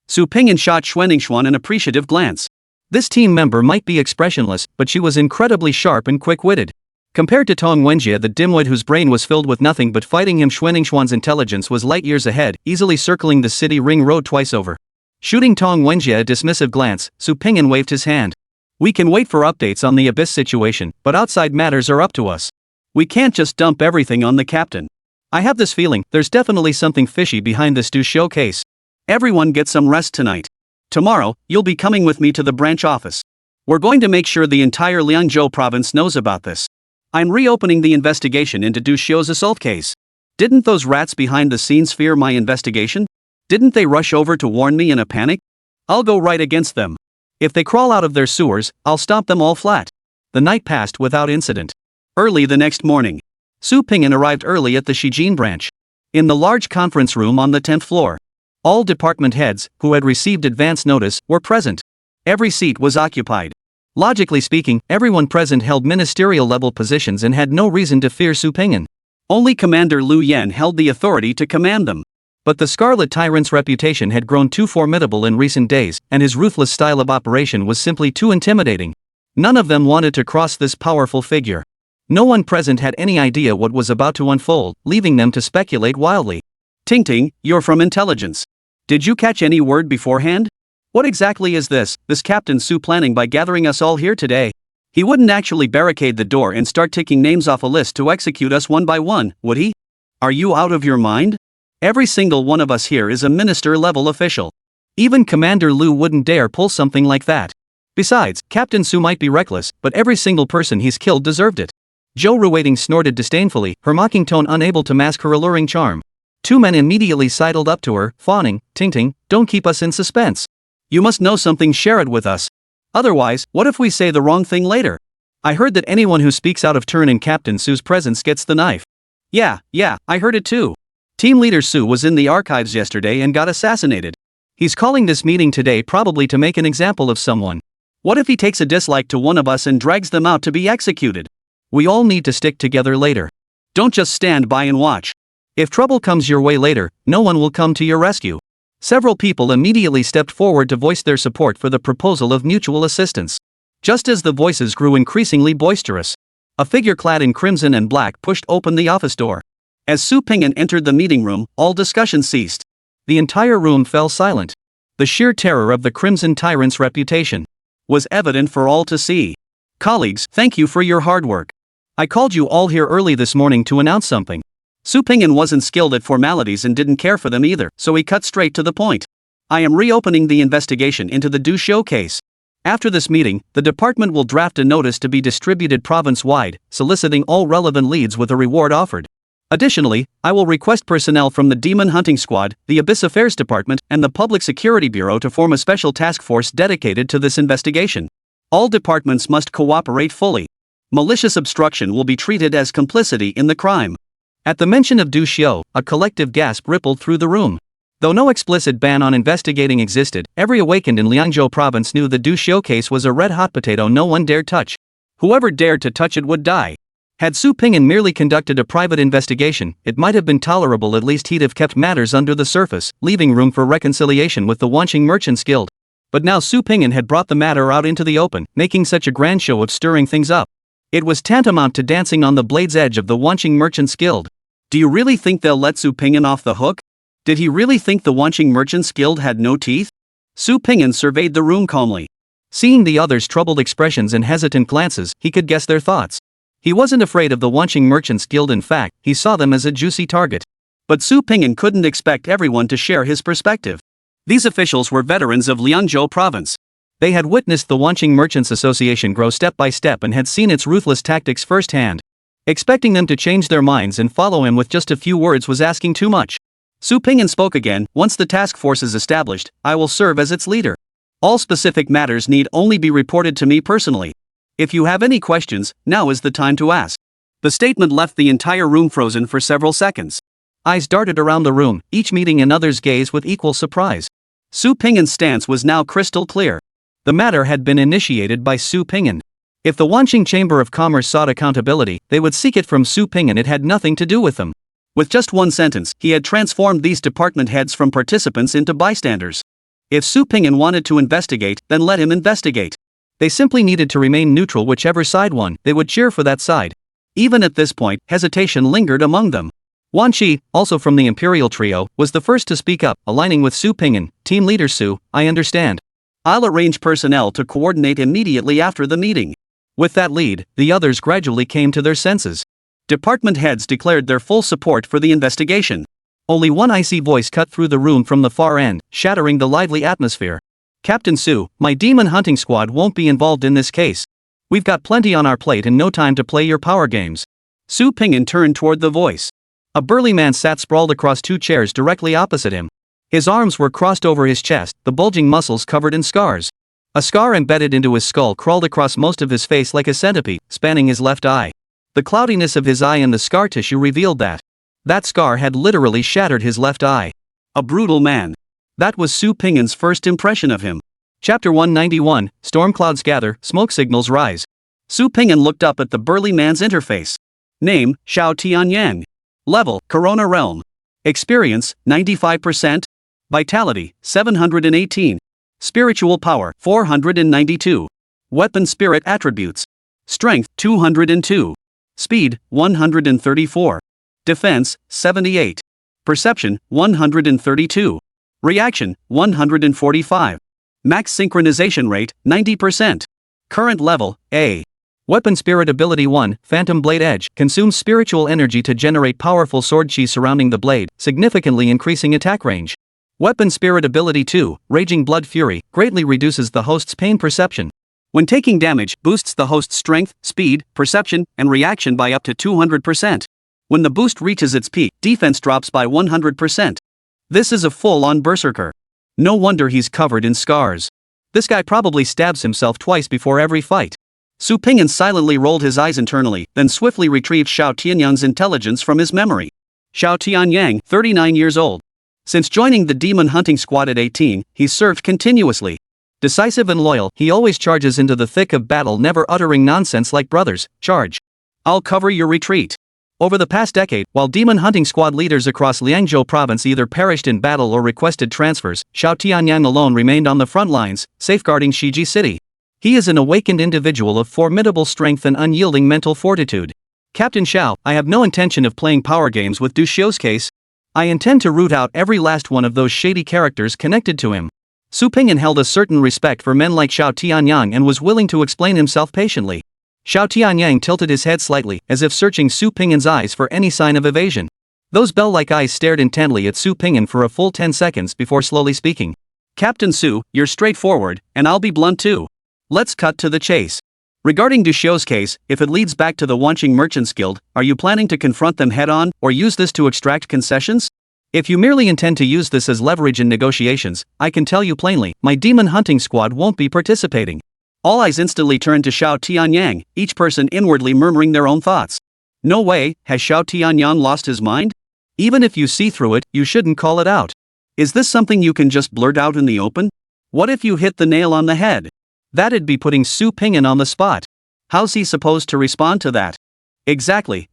Su Ping'an shot Xuanningsuan an appreciative glance.
This team member might be expressionless, but she was incredibly sharp and quick-witted. Compared to Tong Wenjie, the dimwit whose brain was filled with nothing but fighting him, Xuanningsuan's intelligence was light years ahead, easily circling the city ring road twice over. Shooting Tong Wenjie a dismissive glance, Su Ping'an waved his hand. "We can wait for updates on the abyss situation, but outside matters are up to us. We can't just dump everything on the captain. I have this feeling there's definitely something fishy behind this Du Xiu case. Everyone get some rest tonight. Tomorrow, you'll be coming with me to the branch office. We're going to make sure the entire Liangzhou province knows about this. I'm reopening the investigation into Du Xiu's assault case. Didn't those rats behind the scenes fear my investigation? Didn't they rush over to warn me in a panic? I'll go right against them. If they crawl out of their sewers, I'll stomp them all flat." The night passed without incident. Early the next morning, Su Ping'an arrived early at the Shijin branch. In the large conference room on the 10th floor, all department heads, who had received advance notice, were present. Every seat was occupied. Logically speaking, everyone present held ministerial-level positions and had no reason to fear Su Ping'an. Only Commander Lu Yan held the authority to command them. But the Scarlet Tyrant's reputation had grown too formidable in recent days, and his ruthless style of operation was simply too intimidating. None of them wanted to cross this powerful figure. No one present had any idea what was about to unfold, leaving them to speculate wildly. "Ting Ting, you're from intelligence. Did you catch any word beforehand? What exactly is this Captain Su planning by gathering us all here today? He wouldn't actually barricade the door and start ticking names off a list to execute us one by one, would he? Are you out of your mind? Every single one of us here is a minister-level official. Even Commander Lu wouldn't dare pull something like that. Besides, Captain Su might be reckless, but every single person he's killed deserved it." Zhou Ruiting snorted disdainfully, her mocking tone unable to mask her alluring charm. Two men immediately sidled up to her, fawning, "Ting Ting, don't keep us in suspense. You must know something, share it with us. Otherwise, what if we say the wrong thing later? I heard that anyone who speaks out of turn in Captain Su's presence gets the knife." Yeah, I heard it too. Team leader Su was in the archives yesterday and got assassinated. He's calling this meeting today probably to make an example of someone. What if he takes a dislike to one of us and drags them out to be executed? We all need to stick together later. Don't just stand by and watch. If trouble comes your way later, no one will come to your rescue. Several people immediately stepped forward to voice their support for the proposal of mutual assistance. Just as the voices grew increasingly boisterous, a figure clad in crimson and black pushed open the office door. As Su Ping'an entered the meeting room, all discussion ceased. The entire room fell silent. The sheer terror of the Crimson Tyrant's reputation was evident for all to see. "Colleagues, thank you for your hard work. I called you all here early this morning to announce something. Su Ping'an wasn't skilled at formalities and didn't care for them either, so he cut straight to the point. I am reopening the investigation into the Du Xiu case. After this meeting, the department will draft a notice to be distributed province-wide, soliciting all relevant leads with a reward offered. Additionally, I will request personnel from the Demon Hunting Squad, the Abyss Affairs Department, and the Public Security Bureau to form a special task force dedicated to this investigation. All departments must cooperate fully. Malicious obstruction will be treated as complicity in the crime. At the mention of Du Xiu, a collective gasp rippled through the room. Though no explicit ban on investigating existed, every awakened in Liangzhou province knew the Du Xiu case was a red-hot potato no one dared touch. Whoever dared to touch it would die. Had Su Ping'an merely conducted a private investigation, it might have been tolerable. At least he'd have kept matters under the surface, leaving room for reconciliation with the Wanqing Merchants Guild. But now Su Ping'an had brought the matter out into the open, making such a grand show of stirring things up. It was tantamount to dancing on the blade's edge of the Wanqing Merchants Guild. Do you really think they'll let Su Ping'an off the hook? Did he really think the Wanqing Merchants Guild had no teeth? Su Ping'an surveyed the room calmly. Seeing the others' troubled expressions and hesitant glances, he could guess their thoughts. He wasn't afraid of the Wanqing Merchants Guild. In fact, he saw them as a juicy target. But Su Ping'an couldn't expect everyone to share his perspective. These officials were veterans of Liangzhou province. They had witnessed the Wanqing Merchants Association grow step by step and had seen its ruthless tactics firsthand. Expecting them to change their minds and follow him with just a few words was asking too much. Su Ping'an spoke again. Once the task force is established, I will serve as its leader. All specific matters need only be reported to me personally. If you have any questions, now is the time to ask. The statement left the entire room frozen for several seconds. Eyes darted around the room, each meeting another's gaze with equal surprise. Su Ping'an's stance was now crystal clear. The matter had been initiated by Su Ping'an. If the Wanqing Chamber of Commerce sought accountability, they would seek it from Su Ping'an. It had nothing to do with them. With just one sentence, he had transformed these department heads from participants into bystanders. If Su Ping'an wanted to investigate, then let him investigate. They simply needed to remain neutral. Whichever side won, they would cheer for that side. Even at this point, hesitation lingered among them. Wan Qi, also from the Imperial Trio, was the first to speak up, aligning with Su Ping'an. Team leader Su, I understand. I'll arrange personnel to coordinate immediately after the meeting. With that lead, the others gradually came to their senses. Department heads declared their full support for the investigation. Only one icy voice cut through the room from the far end, shattering the lively atmosphere. Captain Su, my demon hunting squad won't be involved in this case. We've got plenty on our plate and no time to play your power games. Su Ping'an turned toward the voice. A burly man sat sprawled across two chairs directly opposite him. His arms were crossed over his chest, the bulging muscles covered in scars. A scar embedded into his skull crawled across most of his face like a centipede, spanning his left eye. The cloudiness of his eye and the scar tissue revealed that scar had literally shattered his left eye. A brutal man. That was Su Ping'an's first impression of him. Chapter 191, Storm clouds gather, smoke signals rise. Su Ping'an looked up at the burly man's interface. Name, Xiao Tianyang. Level, Corona Realm. Experience, 95%. Vitality, 718. Spiritual power, 492. Weapon spirit attributes. Strength, 202. Speed, 134. Defense, 78. Perception, 132. Reaction, 145. Max synchronization rate, 90%. Current level, A. Weapon Spirit Ability 1, Phantom Blade Edge, consumes spiritual energy to generate powerful sword chi surrounding the blade, significantly increasing attack range. Weapon Spirit Ability 2, Raging Blood Fury, greatly reduces the host's pain perception. When taking damage, boosts the host's strength, speed, perception, and reaction by up to 200%. When the boost reaches its peak, defense drops by 100%. This is a full-on berserker. No wonder he's covered in scars. This guy probably stabs himself twice before every fight. Su Ping'an silently rolled his eyes internally, then swiftly retrieved Xiao Tianyang's intelligence from his memory. Xiao Tianyang, 39 years old. Since joining the Demon Hunting Squad at 18, he's served continuously. Decisive and loyal, he always charges into the thick of battle, never uttering nonsense like brothers. Charge. I'll cover your retreat. Over the past decade, while Demon Hunting Squad leaders across Liangzhou province either perished in battle or requested transfers, Xiao Tianyang alone remained on the front lines, safeguarding Shiji City. He is an awakened individual of formidable strength and unyielding mental fortitude. Captain Xiao, I have no intention of playing power games with Du Xiu's case. I intend to root out every last one of those shady characters connected to him. Su Ping'an held a certain respect for men like Xiao Tianyang and was willing to explain himself patiently. Xiao Tianyang tilted his head slightly, as if searching Su Ping'an's eyes for any sign of evasion. Those bell-like eyes stared intently at Su Ping'an for a full 10 seconds before slowly speaking. Captain Su, you're straightforward, and I'll be blunt too. Let's cut to the chase. Regarding Du Xiu's case, if it leads back to the Wanqing Merchants Guild, are you planning to confront them head-on, or use this to extract concessions? If you merely intend to use this as leverage in negotiations, I can tell you plainly, my demon hunting squad won't be participating. All eyes instantly turned to Xiao Tianyang, each person inwardly murmuring their own thoughts. No way, has Xiao Tianyang lost his mind? Even if you see through it, you shouldn't call it out. Is this something you can just blurt out in the open? What if you hit the nail on the head? That'd be putting Su Ping'an on the spot. How's he supposed to respond to that? Exactly.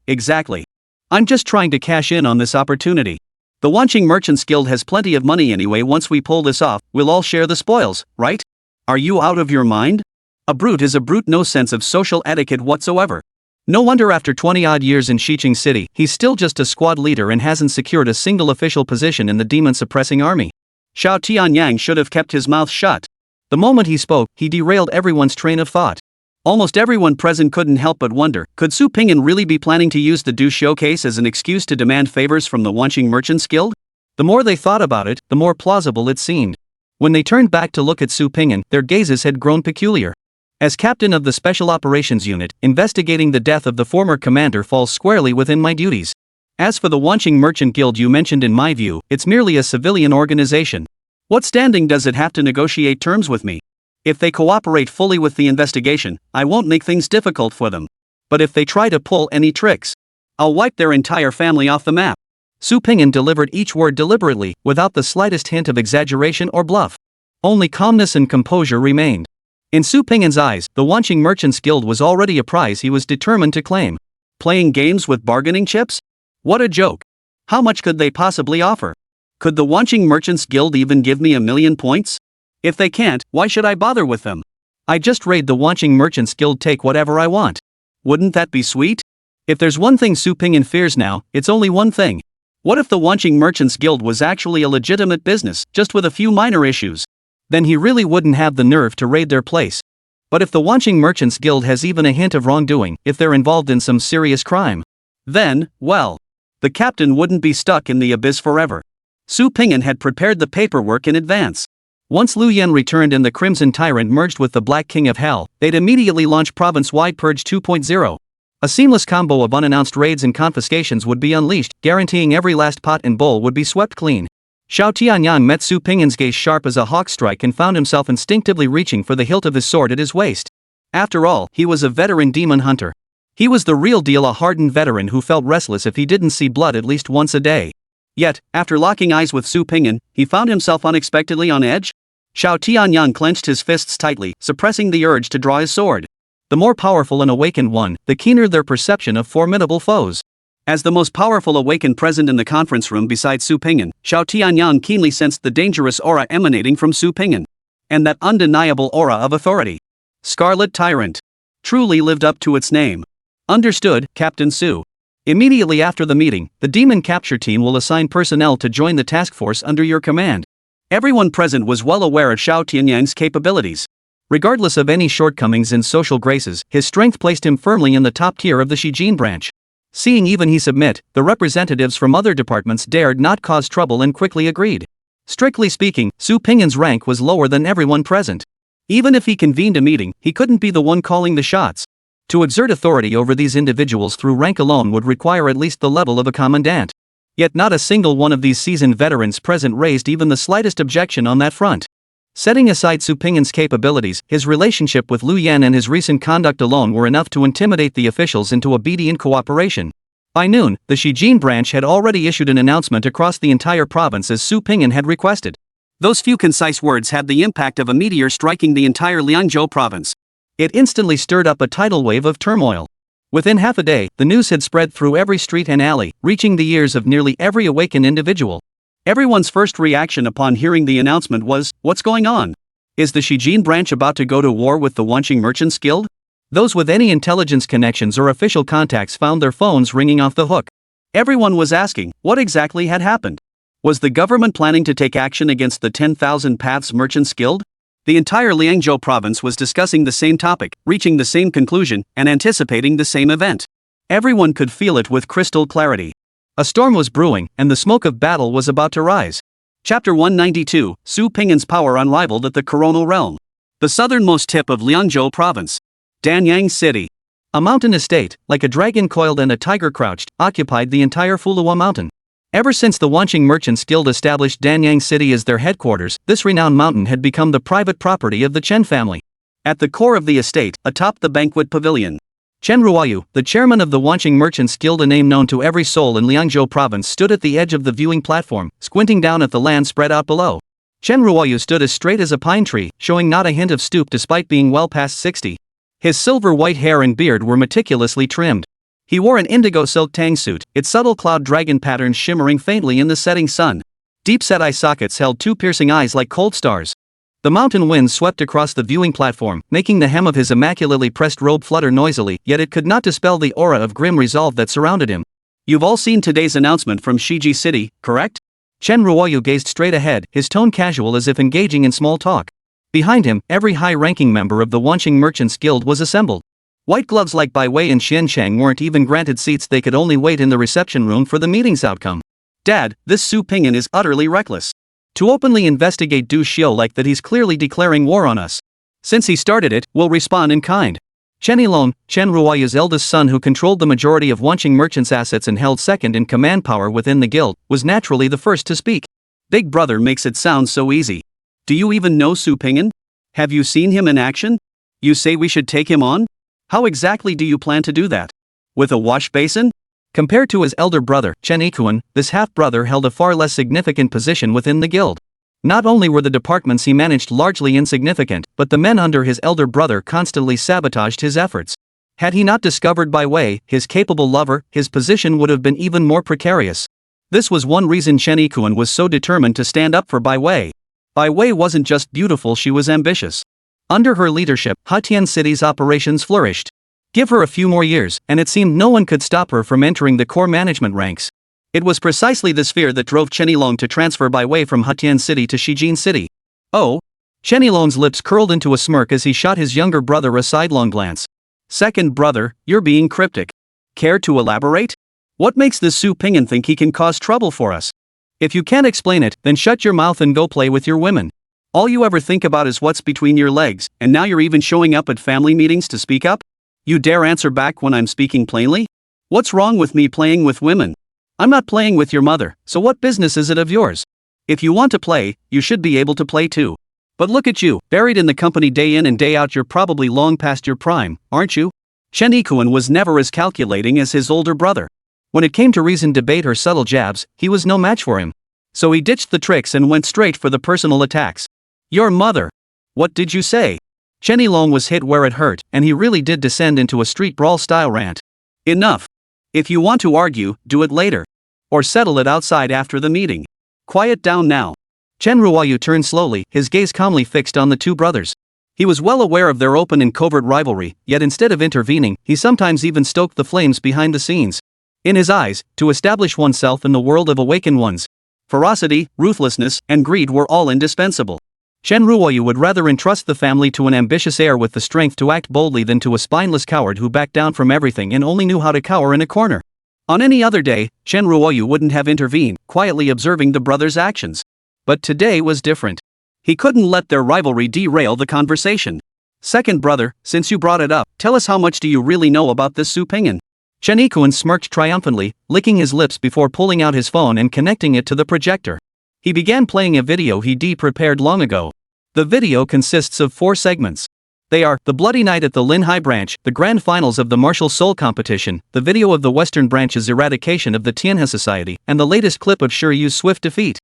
I'm just trying to cash in on this opportunity. The Wanqing Merchants Guild has plenty of money anyway. Once we pull this off, we'll all share the spoils, right? Are you out of your mind? A brute is a brute, no sense of social etiquette whatsoever. No wonder after 20-odd years in Xiqing City, he's still just a squad leader and hasn't secured a single official position in the demon-suppressing army. Xiao Tianyang should have kept his mouth shut. The moment he spoke, he derailed everyone's train of thought. Almost everyone present couldn't help but wonder, could Su Ping'an really be planning to use the Du Xiu case as an excuse to demand favors from the Wanqing Merchants Guild? The more they thought about it, the more plausible it seemed. When they turned back to look at Su Ping'an, their gazes had grown peculiar. As captain of the Special Operations Unit, investigating the death of the former commander falls squarely within my duties. As for the Wanqing Merchant Guild you mentioned, in my view, it's merely a civilian organization. What standing does it have to negotiate terms with me? If they cooperate fully with the investigation, I won't make things difficult for them. But if they try to pull any tricks, I'll wipe their entire family off the map. Su Ping'an delivered each word deliberately, without the slightest hint of exaggeration or bluff. Only calmness and composure remained. In Su Ping'an's eyes, the Wanqing Merchants Guild was already a prize he was determined to claim. Playing games with bargaining chips? What a joke. How much could they possibly offer? Could the Wanqing Merchants Guild even give me 1,000,000 points? If they can't, why should I bother with them? I just raid the Wanqing Merchants Guild, take whatever I want. Wouldn't that be sweet? If there's one thing Su Ping'an fears now, it's only one thing. What if the Wanqing Merchants Guild was actually a legitimate business, just with a few minor issues? Then he really wouldn't have the nerve to raid their place. But if the Wanqing Merchants Guild has even a hint of wrongdoing, if they're involved in some serious crime, then, well, the captain wouldn't be stuck in the abyss forever. Su Ping'an had prepared the paperwork in advance. Once Lu Yan returned and the Crimson Tyrant merged with the Black King of Hell, they'd immediately launch province-wide Purge 2.0. A seamless combo of unannounced raids and confiscations would be unleashed, guaranteeing every last pot and bowl would be swept clean. Xiao Tianyang met Su Ping'an's gaze sharp as a hawk strike and found himself instinctively reaching for the hilt of his sword at his waist. After all, he was a veteran demon hunter. He was the real deal, a hardened veteran who felt restless if he didn't see blood at least once a day. Yet, after locking eyes with Su Ping'an, he found himself unexpectedly on edge. Xiao Tianyang clenched his fists tightly, suppressing the urge to draw his sword. The more powerful an awakened one, the keener their perception of formidable foes. As the most powerful awakened present in the conference room besides Su Ping'an, Xiao Tianyang keenly sensed the dangerous aura emanating from Su Ping'an. And that undeniable aura of authority. Scarlet Tyrant. Truly lived up to its name. Understood, Captain Su. Immediately after the meeting, the demon capture team will assign personnel to join the task force under your command. Everyone present was well aware of Xiao Tianyang's capabilities. Regardless of any shortcomings in social graces, his strength placed him firmly in the top tier of the Shijin branch. Seeing even he submit, the representatives from other departments dared not cause trouble and quickly agreed. Strictly speaking, Su Ping'an's rank was lower than everyone present. Even if he convened a meeting, he couldn't be the one calling the shots. To exert authority over these individuals through rank alone would require at least the level of a commandant. Yet not a single one of these seasoned veterans present raised even the slightest objection on that front. Setting aside Su Ping'an's capabilities, his relationship with Lu Yan and his recent conduct alone were enough to intimidate the officials into obedient cooperation. By noon, the Shijin branch had already issued an announcement across the entire province as Su Ping'an had requested. Those few concise words had the impact of a meteor striking the entire Liangzhou province. It instantly stirred up a tidal wave of turmoil. Within half a day, the news had spread through every street and alley, reaching the ears of nearly every awakened individual. Everyone's first reaction upon hearing the announcement was, what's going on? Is the Shijin branch about to go to war with the Wanqing Merchants Guild? Those with any intelligence connections or official contacts found their phones ringing off the hook. Everyone was asking, what exactly had happened? Was the government planning to take action against the 10,000 Paths Merchants Guild?
The entire Liangzhou province was discussing the same topic, reaching the same conclusion, and anticipating the same event. Everyone could feel it with crystal clarity. A storm was brewing, and the smoke of battle was about to rise. Chapter 192, Su Ping'an's power unrivaled at the coronal realm. The southernmost tip of Liangzhou province. Danyang City. A mountain estate, like a dragon coiled and a tiger crouched, occupied the entire Fulua mountain. Ever since the Wanqing Merchants Guild established Danyang City as their headquarters, this renowned mountain had become the private property of the Chen family. At the core of the estate, atop the banquet pavilion, Chen Ruoyu, the chairman of the Wanqing Merchants Guild, a name known to every soul in Liangzhou province, stood at the edge of the viewing platform, squinting down at the land spread out below. Chen Ruoyu stood as straight as a pine tree, showing not a hint of stoop despite being well past 60. His silver-white hair and beard were meticulously trimmed. He wore an indigo silk tang suit, its subtle cloud dragon patterns shimmering faintly in the setting sun. Deep-set eye sockets held two piercing eyes like cold stars. The mountain winds swept across the viewing platform, making the hem of his immaculately pressed robe flutter noisily, yet it could not dispel the aura of grim resolve that surrounded him. You've all seen today's announcement from Shiji City, correct? Chen Ruoyu gazed straight ahead, his tone casual as if engaging in small talk. Behind him, every high-ranking member of the Wanqing Merchants Guild was assembled. White gloves like Bai Wei and Xianchang weren't even granted seats, they could only wait in the reception room for the meeting's outcome. Dad, this Su Ping'an is utterly reckless. To openly investigate Du Xiu like that, he's clearly declaring war on us. Since he started it, we'll respond in kind. Chen Yilong, Chen Ruoyu's eldest son who controlled the majority of Wanqing Merchants' assets and held second in command power within the guild, was naturally the first to speak. Big brother makes it sound so easy. Do you even know Su Ping'an? Have you seen him in action? You say we should take him on? How exactly do you plan to do that? With a wash basin? Compared to his elder brother, Chen Yikuan, this half-brother held a far less significant position within the guild. Not only were the departments he managed largely insignificant, but the men under his elder brother constantly sabotaged his efforts. Had he not discovered Bai Wei, his capable lover, his position would have been even more precarious. This was one reason Chen Yikuan was so determined to stand up for Bai Wei. Bai Wei wasn't just beautiful, she was ambitious. Under her leadership, Hatian City's operations flourished. Give her a few more years, and it seemed no one could stop her from entering the core management ranks. It was precisely this fear that drove Chen Yilong to transfer Bai Wei from Hatian City to Shijin City. Oh? Chen Yilong's lips curled into a smirk as he shot his younger brother a sidelong glance. Second brother, you're being cryptic. Care to elaborate? What makes this Su Ping'an think he can cause trouble for us? If you can't explain it, then shut your mouth and go play with your women. All you ever think about is what's between your legs, and now you're even showing up at family meetings to speak up? You dare answer back when I'm speaking plainly? What's wrong with me playing with women? I'm not playing with your mother, so what business is it of yours? If you want to play, you should be able to play too. But look at you, buried in the company day in and day out. You're probably long past your prime, aren't you? Chen Yikuan was never as calculating as his older brother. When it came to reasoned debate or subtle jabs, he was no match for him. So he ditched the tricks and went straight for the personal attacks. Your mother. What did you say? Chen Yilong was hit where it hurt, and he really did descend into a street brawl-style rant. Enough. If you want to argue, do it later. Or settle it outside after the meeting. Quiet down now. Chen Ruoyu turned slowly, his gaze calmly fixed on the two brothers. He was well aware of their open and covert rivalry, yet instead of intervening, he sometimes even stoked the flames behind the scenes. In his eyes, to establish oneself in the world of awakened ones, ferocity, ruthlessness, and greed were all indispensable. Chen Ruoyu would rather entrust the family to an ambitious heir with the strength to act boldly than to a spineless coward who backed down from everything and only knew how to cower in a corner. On any other day, Chen Ruoyu wouldn't have intervened, quietly observing the brothers' actions. But today was different. He couldn't let their rivalry derail the conversation. Second brother, since you brought it up, tell us how much do you really know about this Su Ping'an? Chen Yikuan smirked triumphantly, licking his lips before pulling out his phone and connecting it to the projector. He began playing a video he'd prepared long ago. The video consists of 4 segments. They are, the Bloody Night at the Lin Hai branch, the grand finals of the Martial Soul competition, the video of the Western branch's eradication of the Tianhe Society, and the latest clip of Shiryu's swift defeat.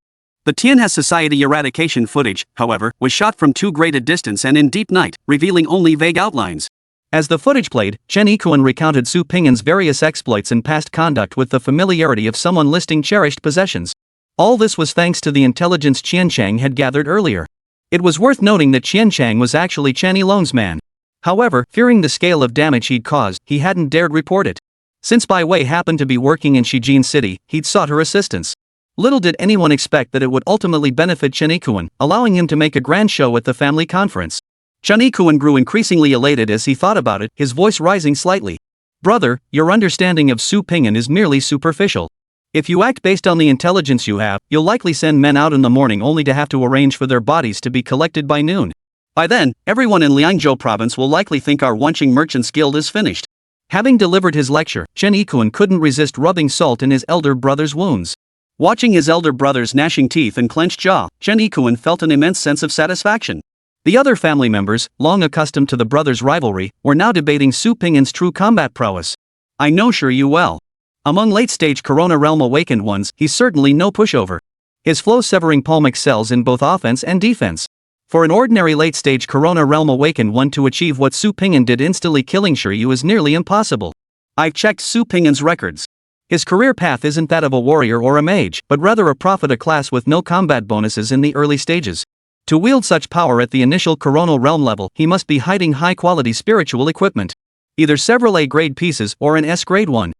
The Tianhe Society eradication footage, however, was shot from too great a distance and in deep night, revealing only vague outlines. As the footage played, Chen Yikuan recounted Su Ping'an's various exploits and past conduct with the familiarity of someone listing cherished possessions. All this was thanks to the intelligence Qianchang had gathered earlier. It was worth noting that Qianchang was actually Chen Yilong's man. However, fearing the scale of damage he'd caused, he hadn't dared report it. Since Bai Wei happened to be working in Shijin City, he'd sought her assistance.
Little did anyone expect that it would ultimately benefit Chen Ikuan, allowing him to make a grand show at the family conference. Chen Ikuan grew increasingly elated as he thought about it, his voice rising slightly. Brother, your understanding of Su Ping'an is merely superficial. If you act based on the intelligence you have, you'll likely send men out in the morning only to have to arrange for their bodies to be collected by noon. By then, everyone in Liangzhou province will likely think our Wenqing Merchants Guild is finished. Having delivered his lecture, Chen Ikuan couldn't resist rubbing salt in his elder brother's wounds. Watching his elder brother's gnashing teeth and clenched jaw, Chen Ikuan felt an immense sense of satisfaction. The other family members, long accustomed to the brothers' rivalry, were now debating Su Ping'an's true combat prowess. I know sure you well. Among late-stage Corona Realm awakened ones, he's certainly no pushover. His flow-severing palm excels in both offense and defense. For an ordinary late-stage Corona Realm awakened one to achieve what Su Ping'an did, instantly killing Shiryu, is nearly impossible. I've checked Su Ping'an's records. His career path isn't that of a warrior or a mage, but rather a prophet, a class with no combat bonuses in the early stages. To wield such power at the initial Coronal Realm level, he must be hiding high-quality spiritual equipment. Either several A-grade pieces or an S-grade one.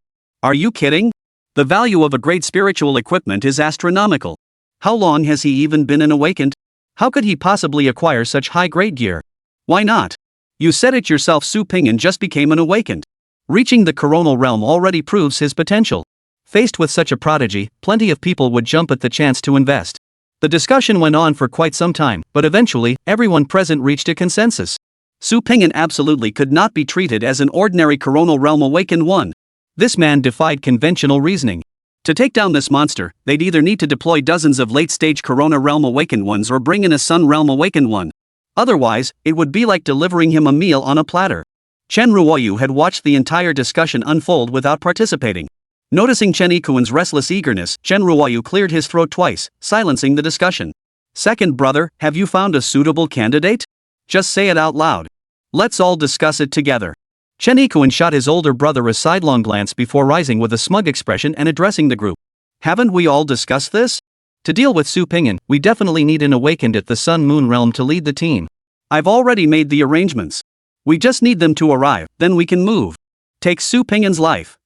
Are you kidding? The value of a grade spiritual equipment is astronomical. How long has he even been an awakened? How could he possibly acquire such high-grade gear? Why not? You said it yourself, Su Ping'an just became an awakened. Reaching the Coronal Realm already proves his potential. Faced with such a prodigy, plenty of people would jump at the chance to invest. The discussion went on for quite some time, but eventually, everyone present reached a consensus. Su Ping'an absolutely could not be treated as an ordinary Coronal Realm awakened one. This man defied conventional reasoning. To take down this monster, they'd either need to deploy dozens of late-stage Corona Realm awakened ones or bring in a Sun Realm awakened one. Otherwise, it would be like delivering him a meal on a platter. Chen Ruoyu had watched the entire discussion unfold without participating. Noticing Chen Ikuan's restless eagerness, Chen Ruoyu cleared his throat twice, silencing the discussion. Second brother, have you found a suitable candidate? Just say it out loud. Let's all discuss it together. Chen Ikuan shot his older brother a sidelong glance before rising with a smug expression and addressing the group. Haven't we all discussed this? To deal with Su Ping'an, we definitely need an awakened at the Sun-Moon realm to lead the team. I've already made the arrangements. We just need them to arrive, then we can move. Take Su Ping'an's life.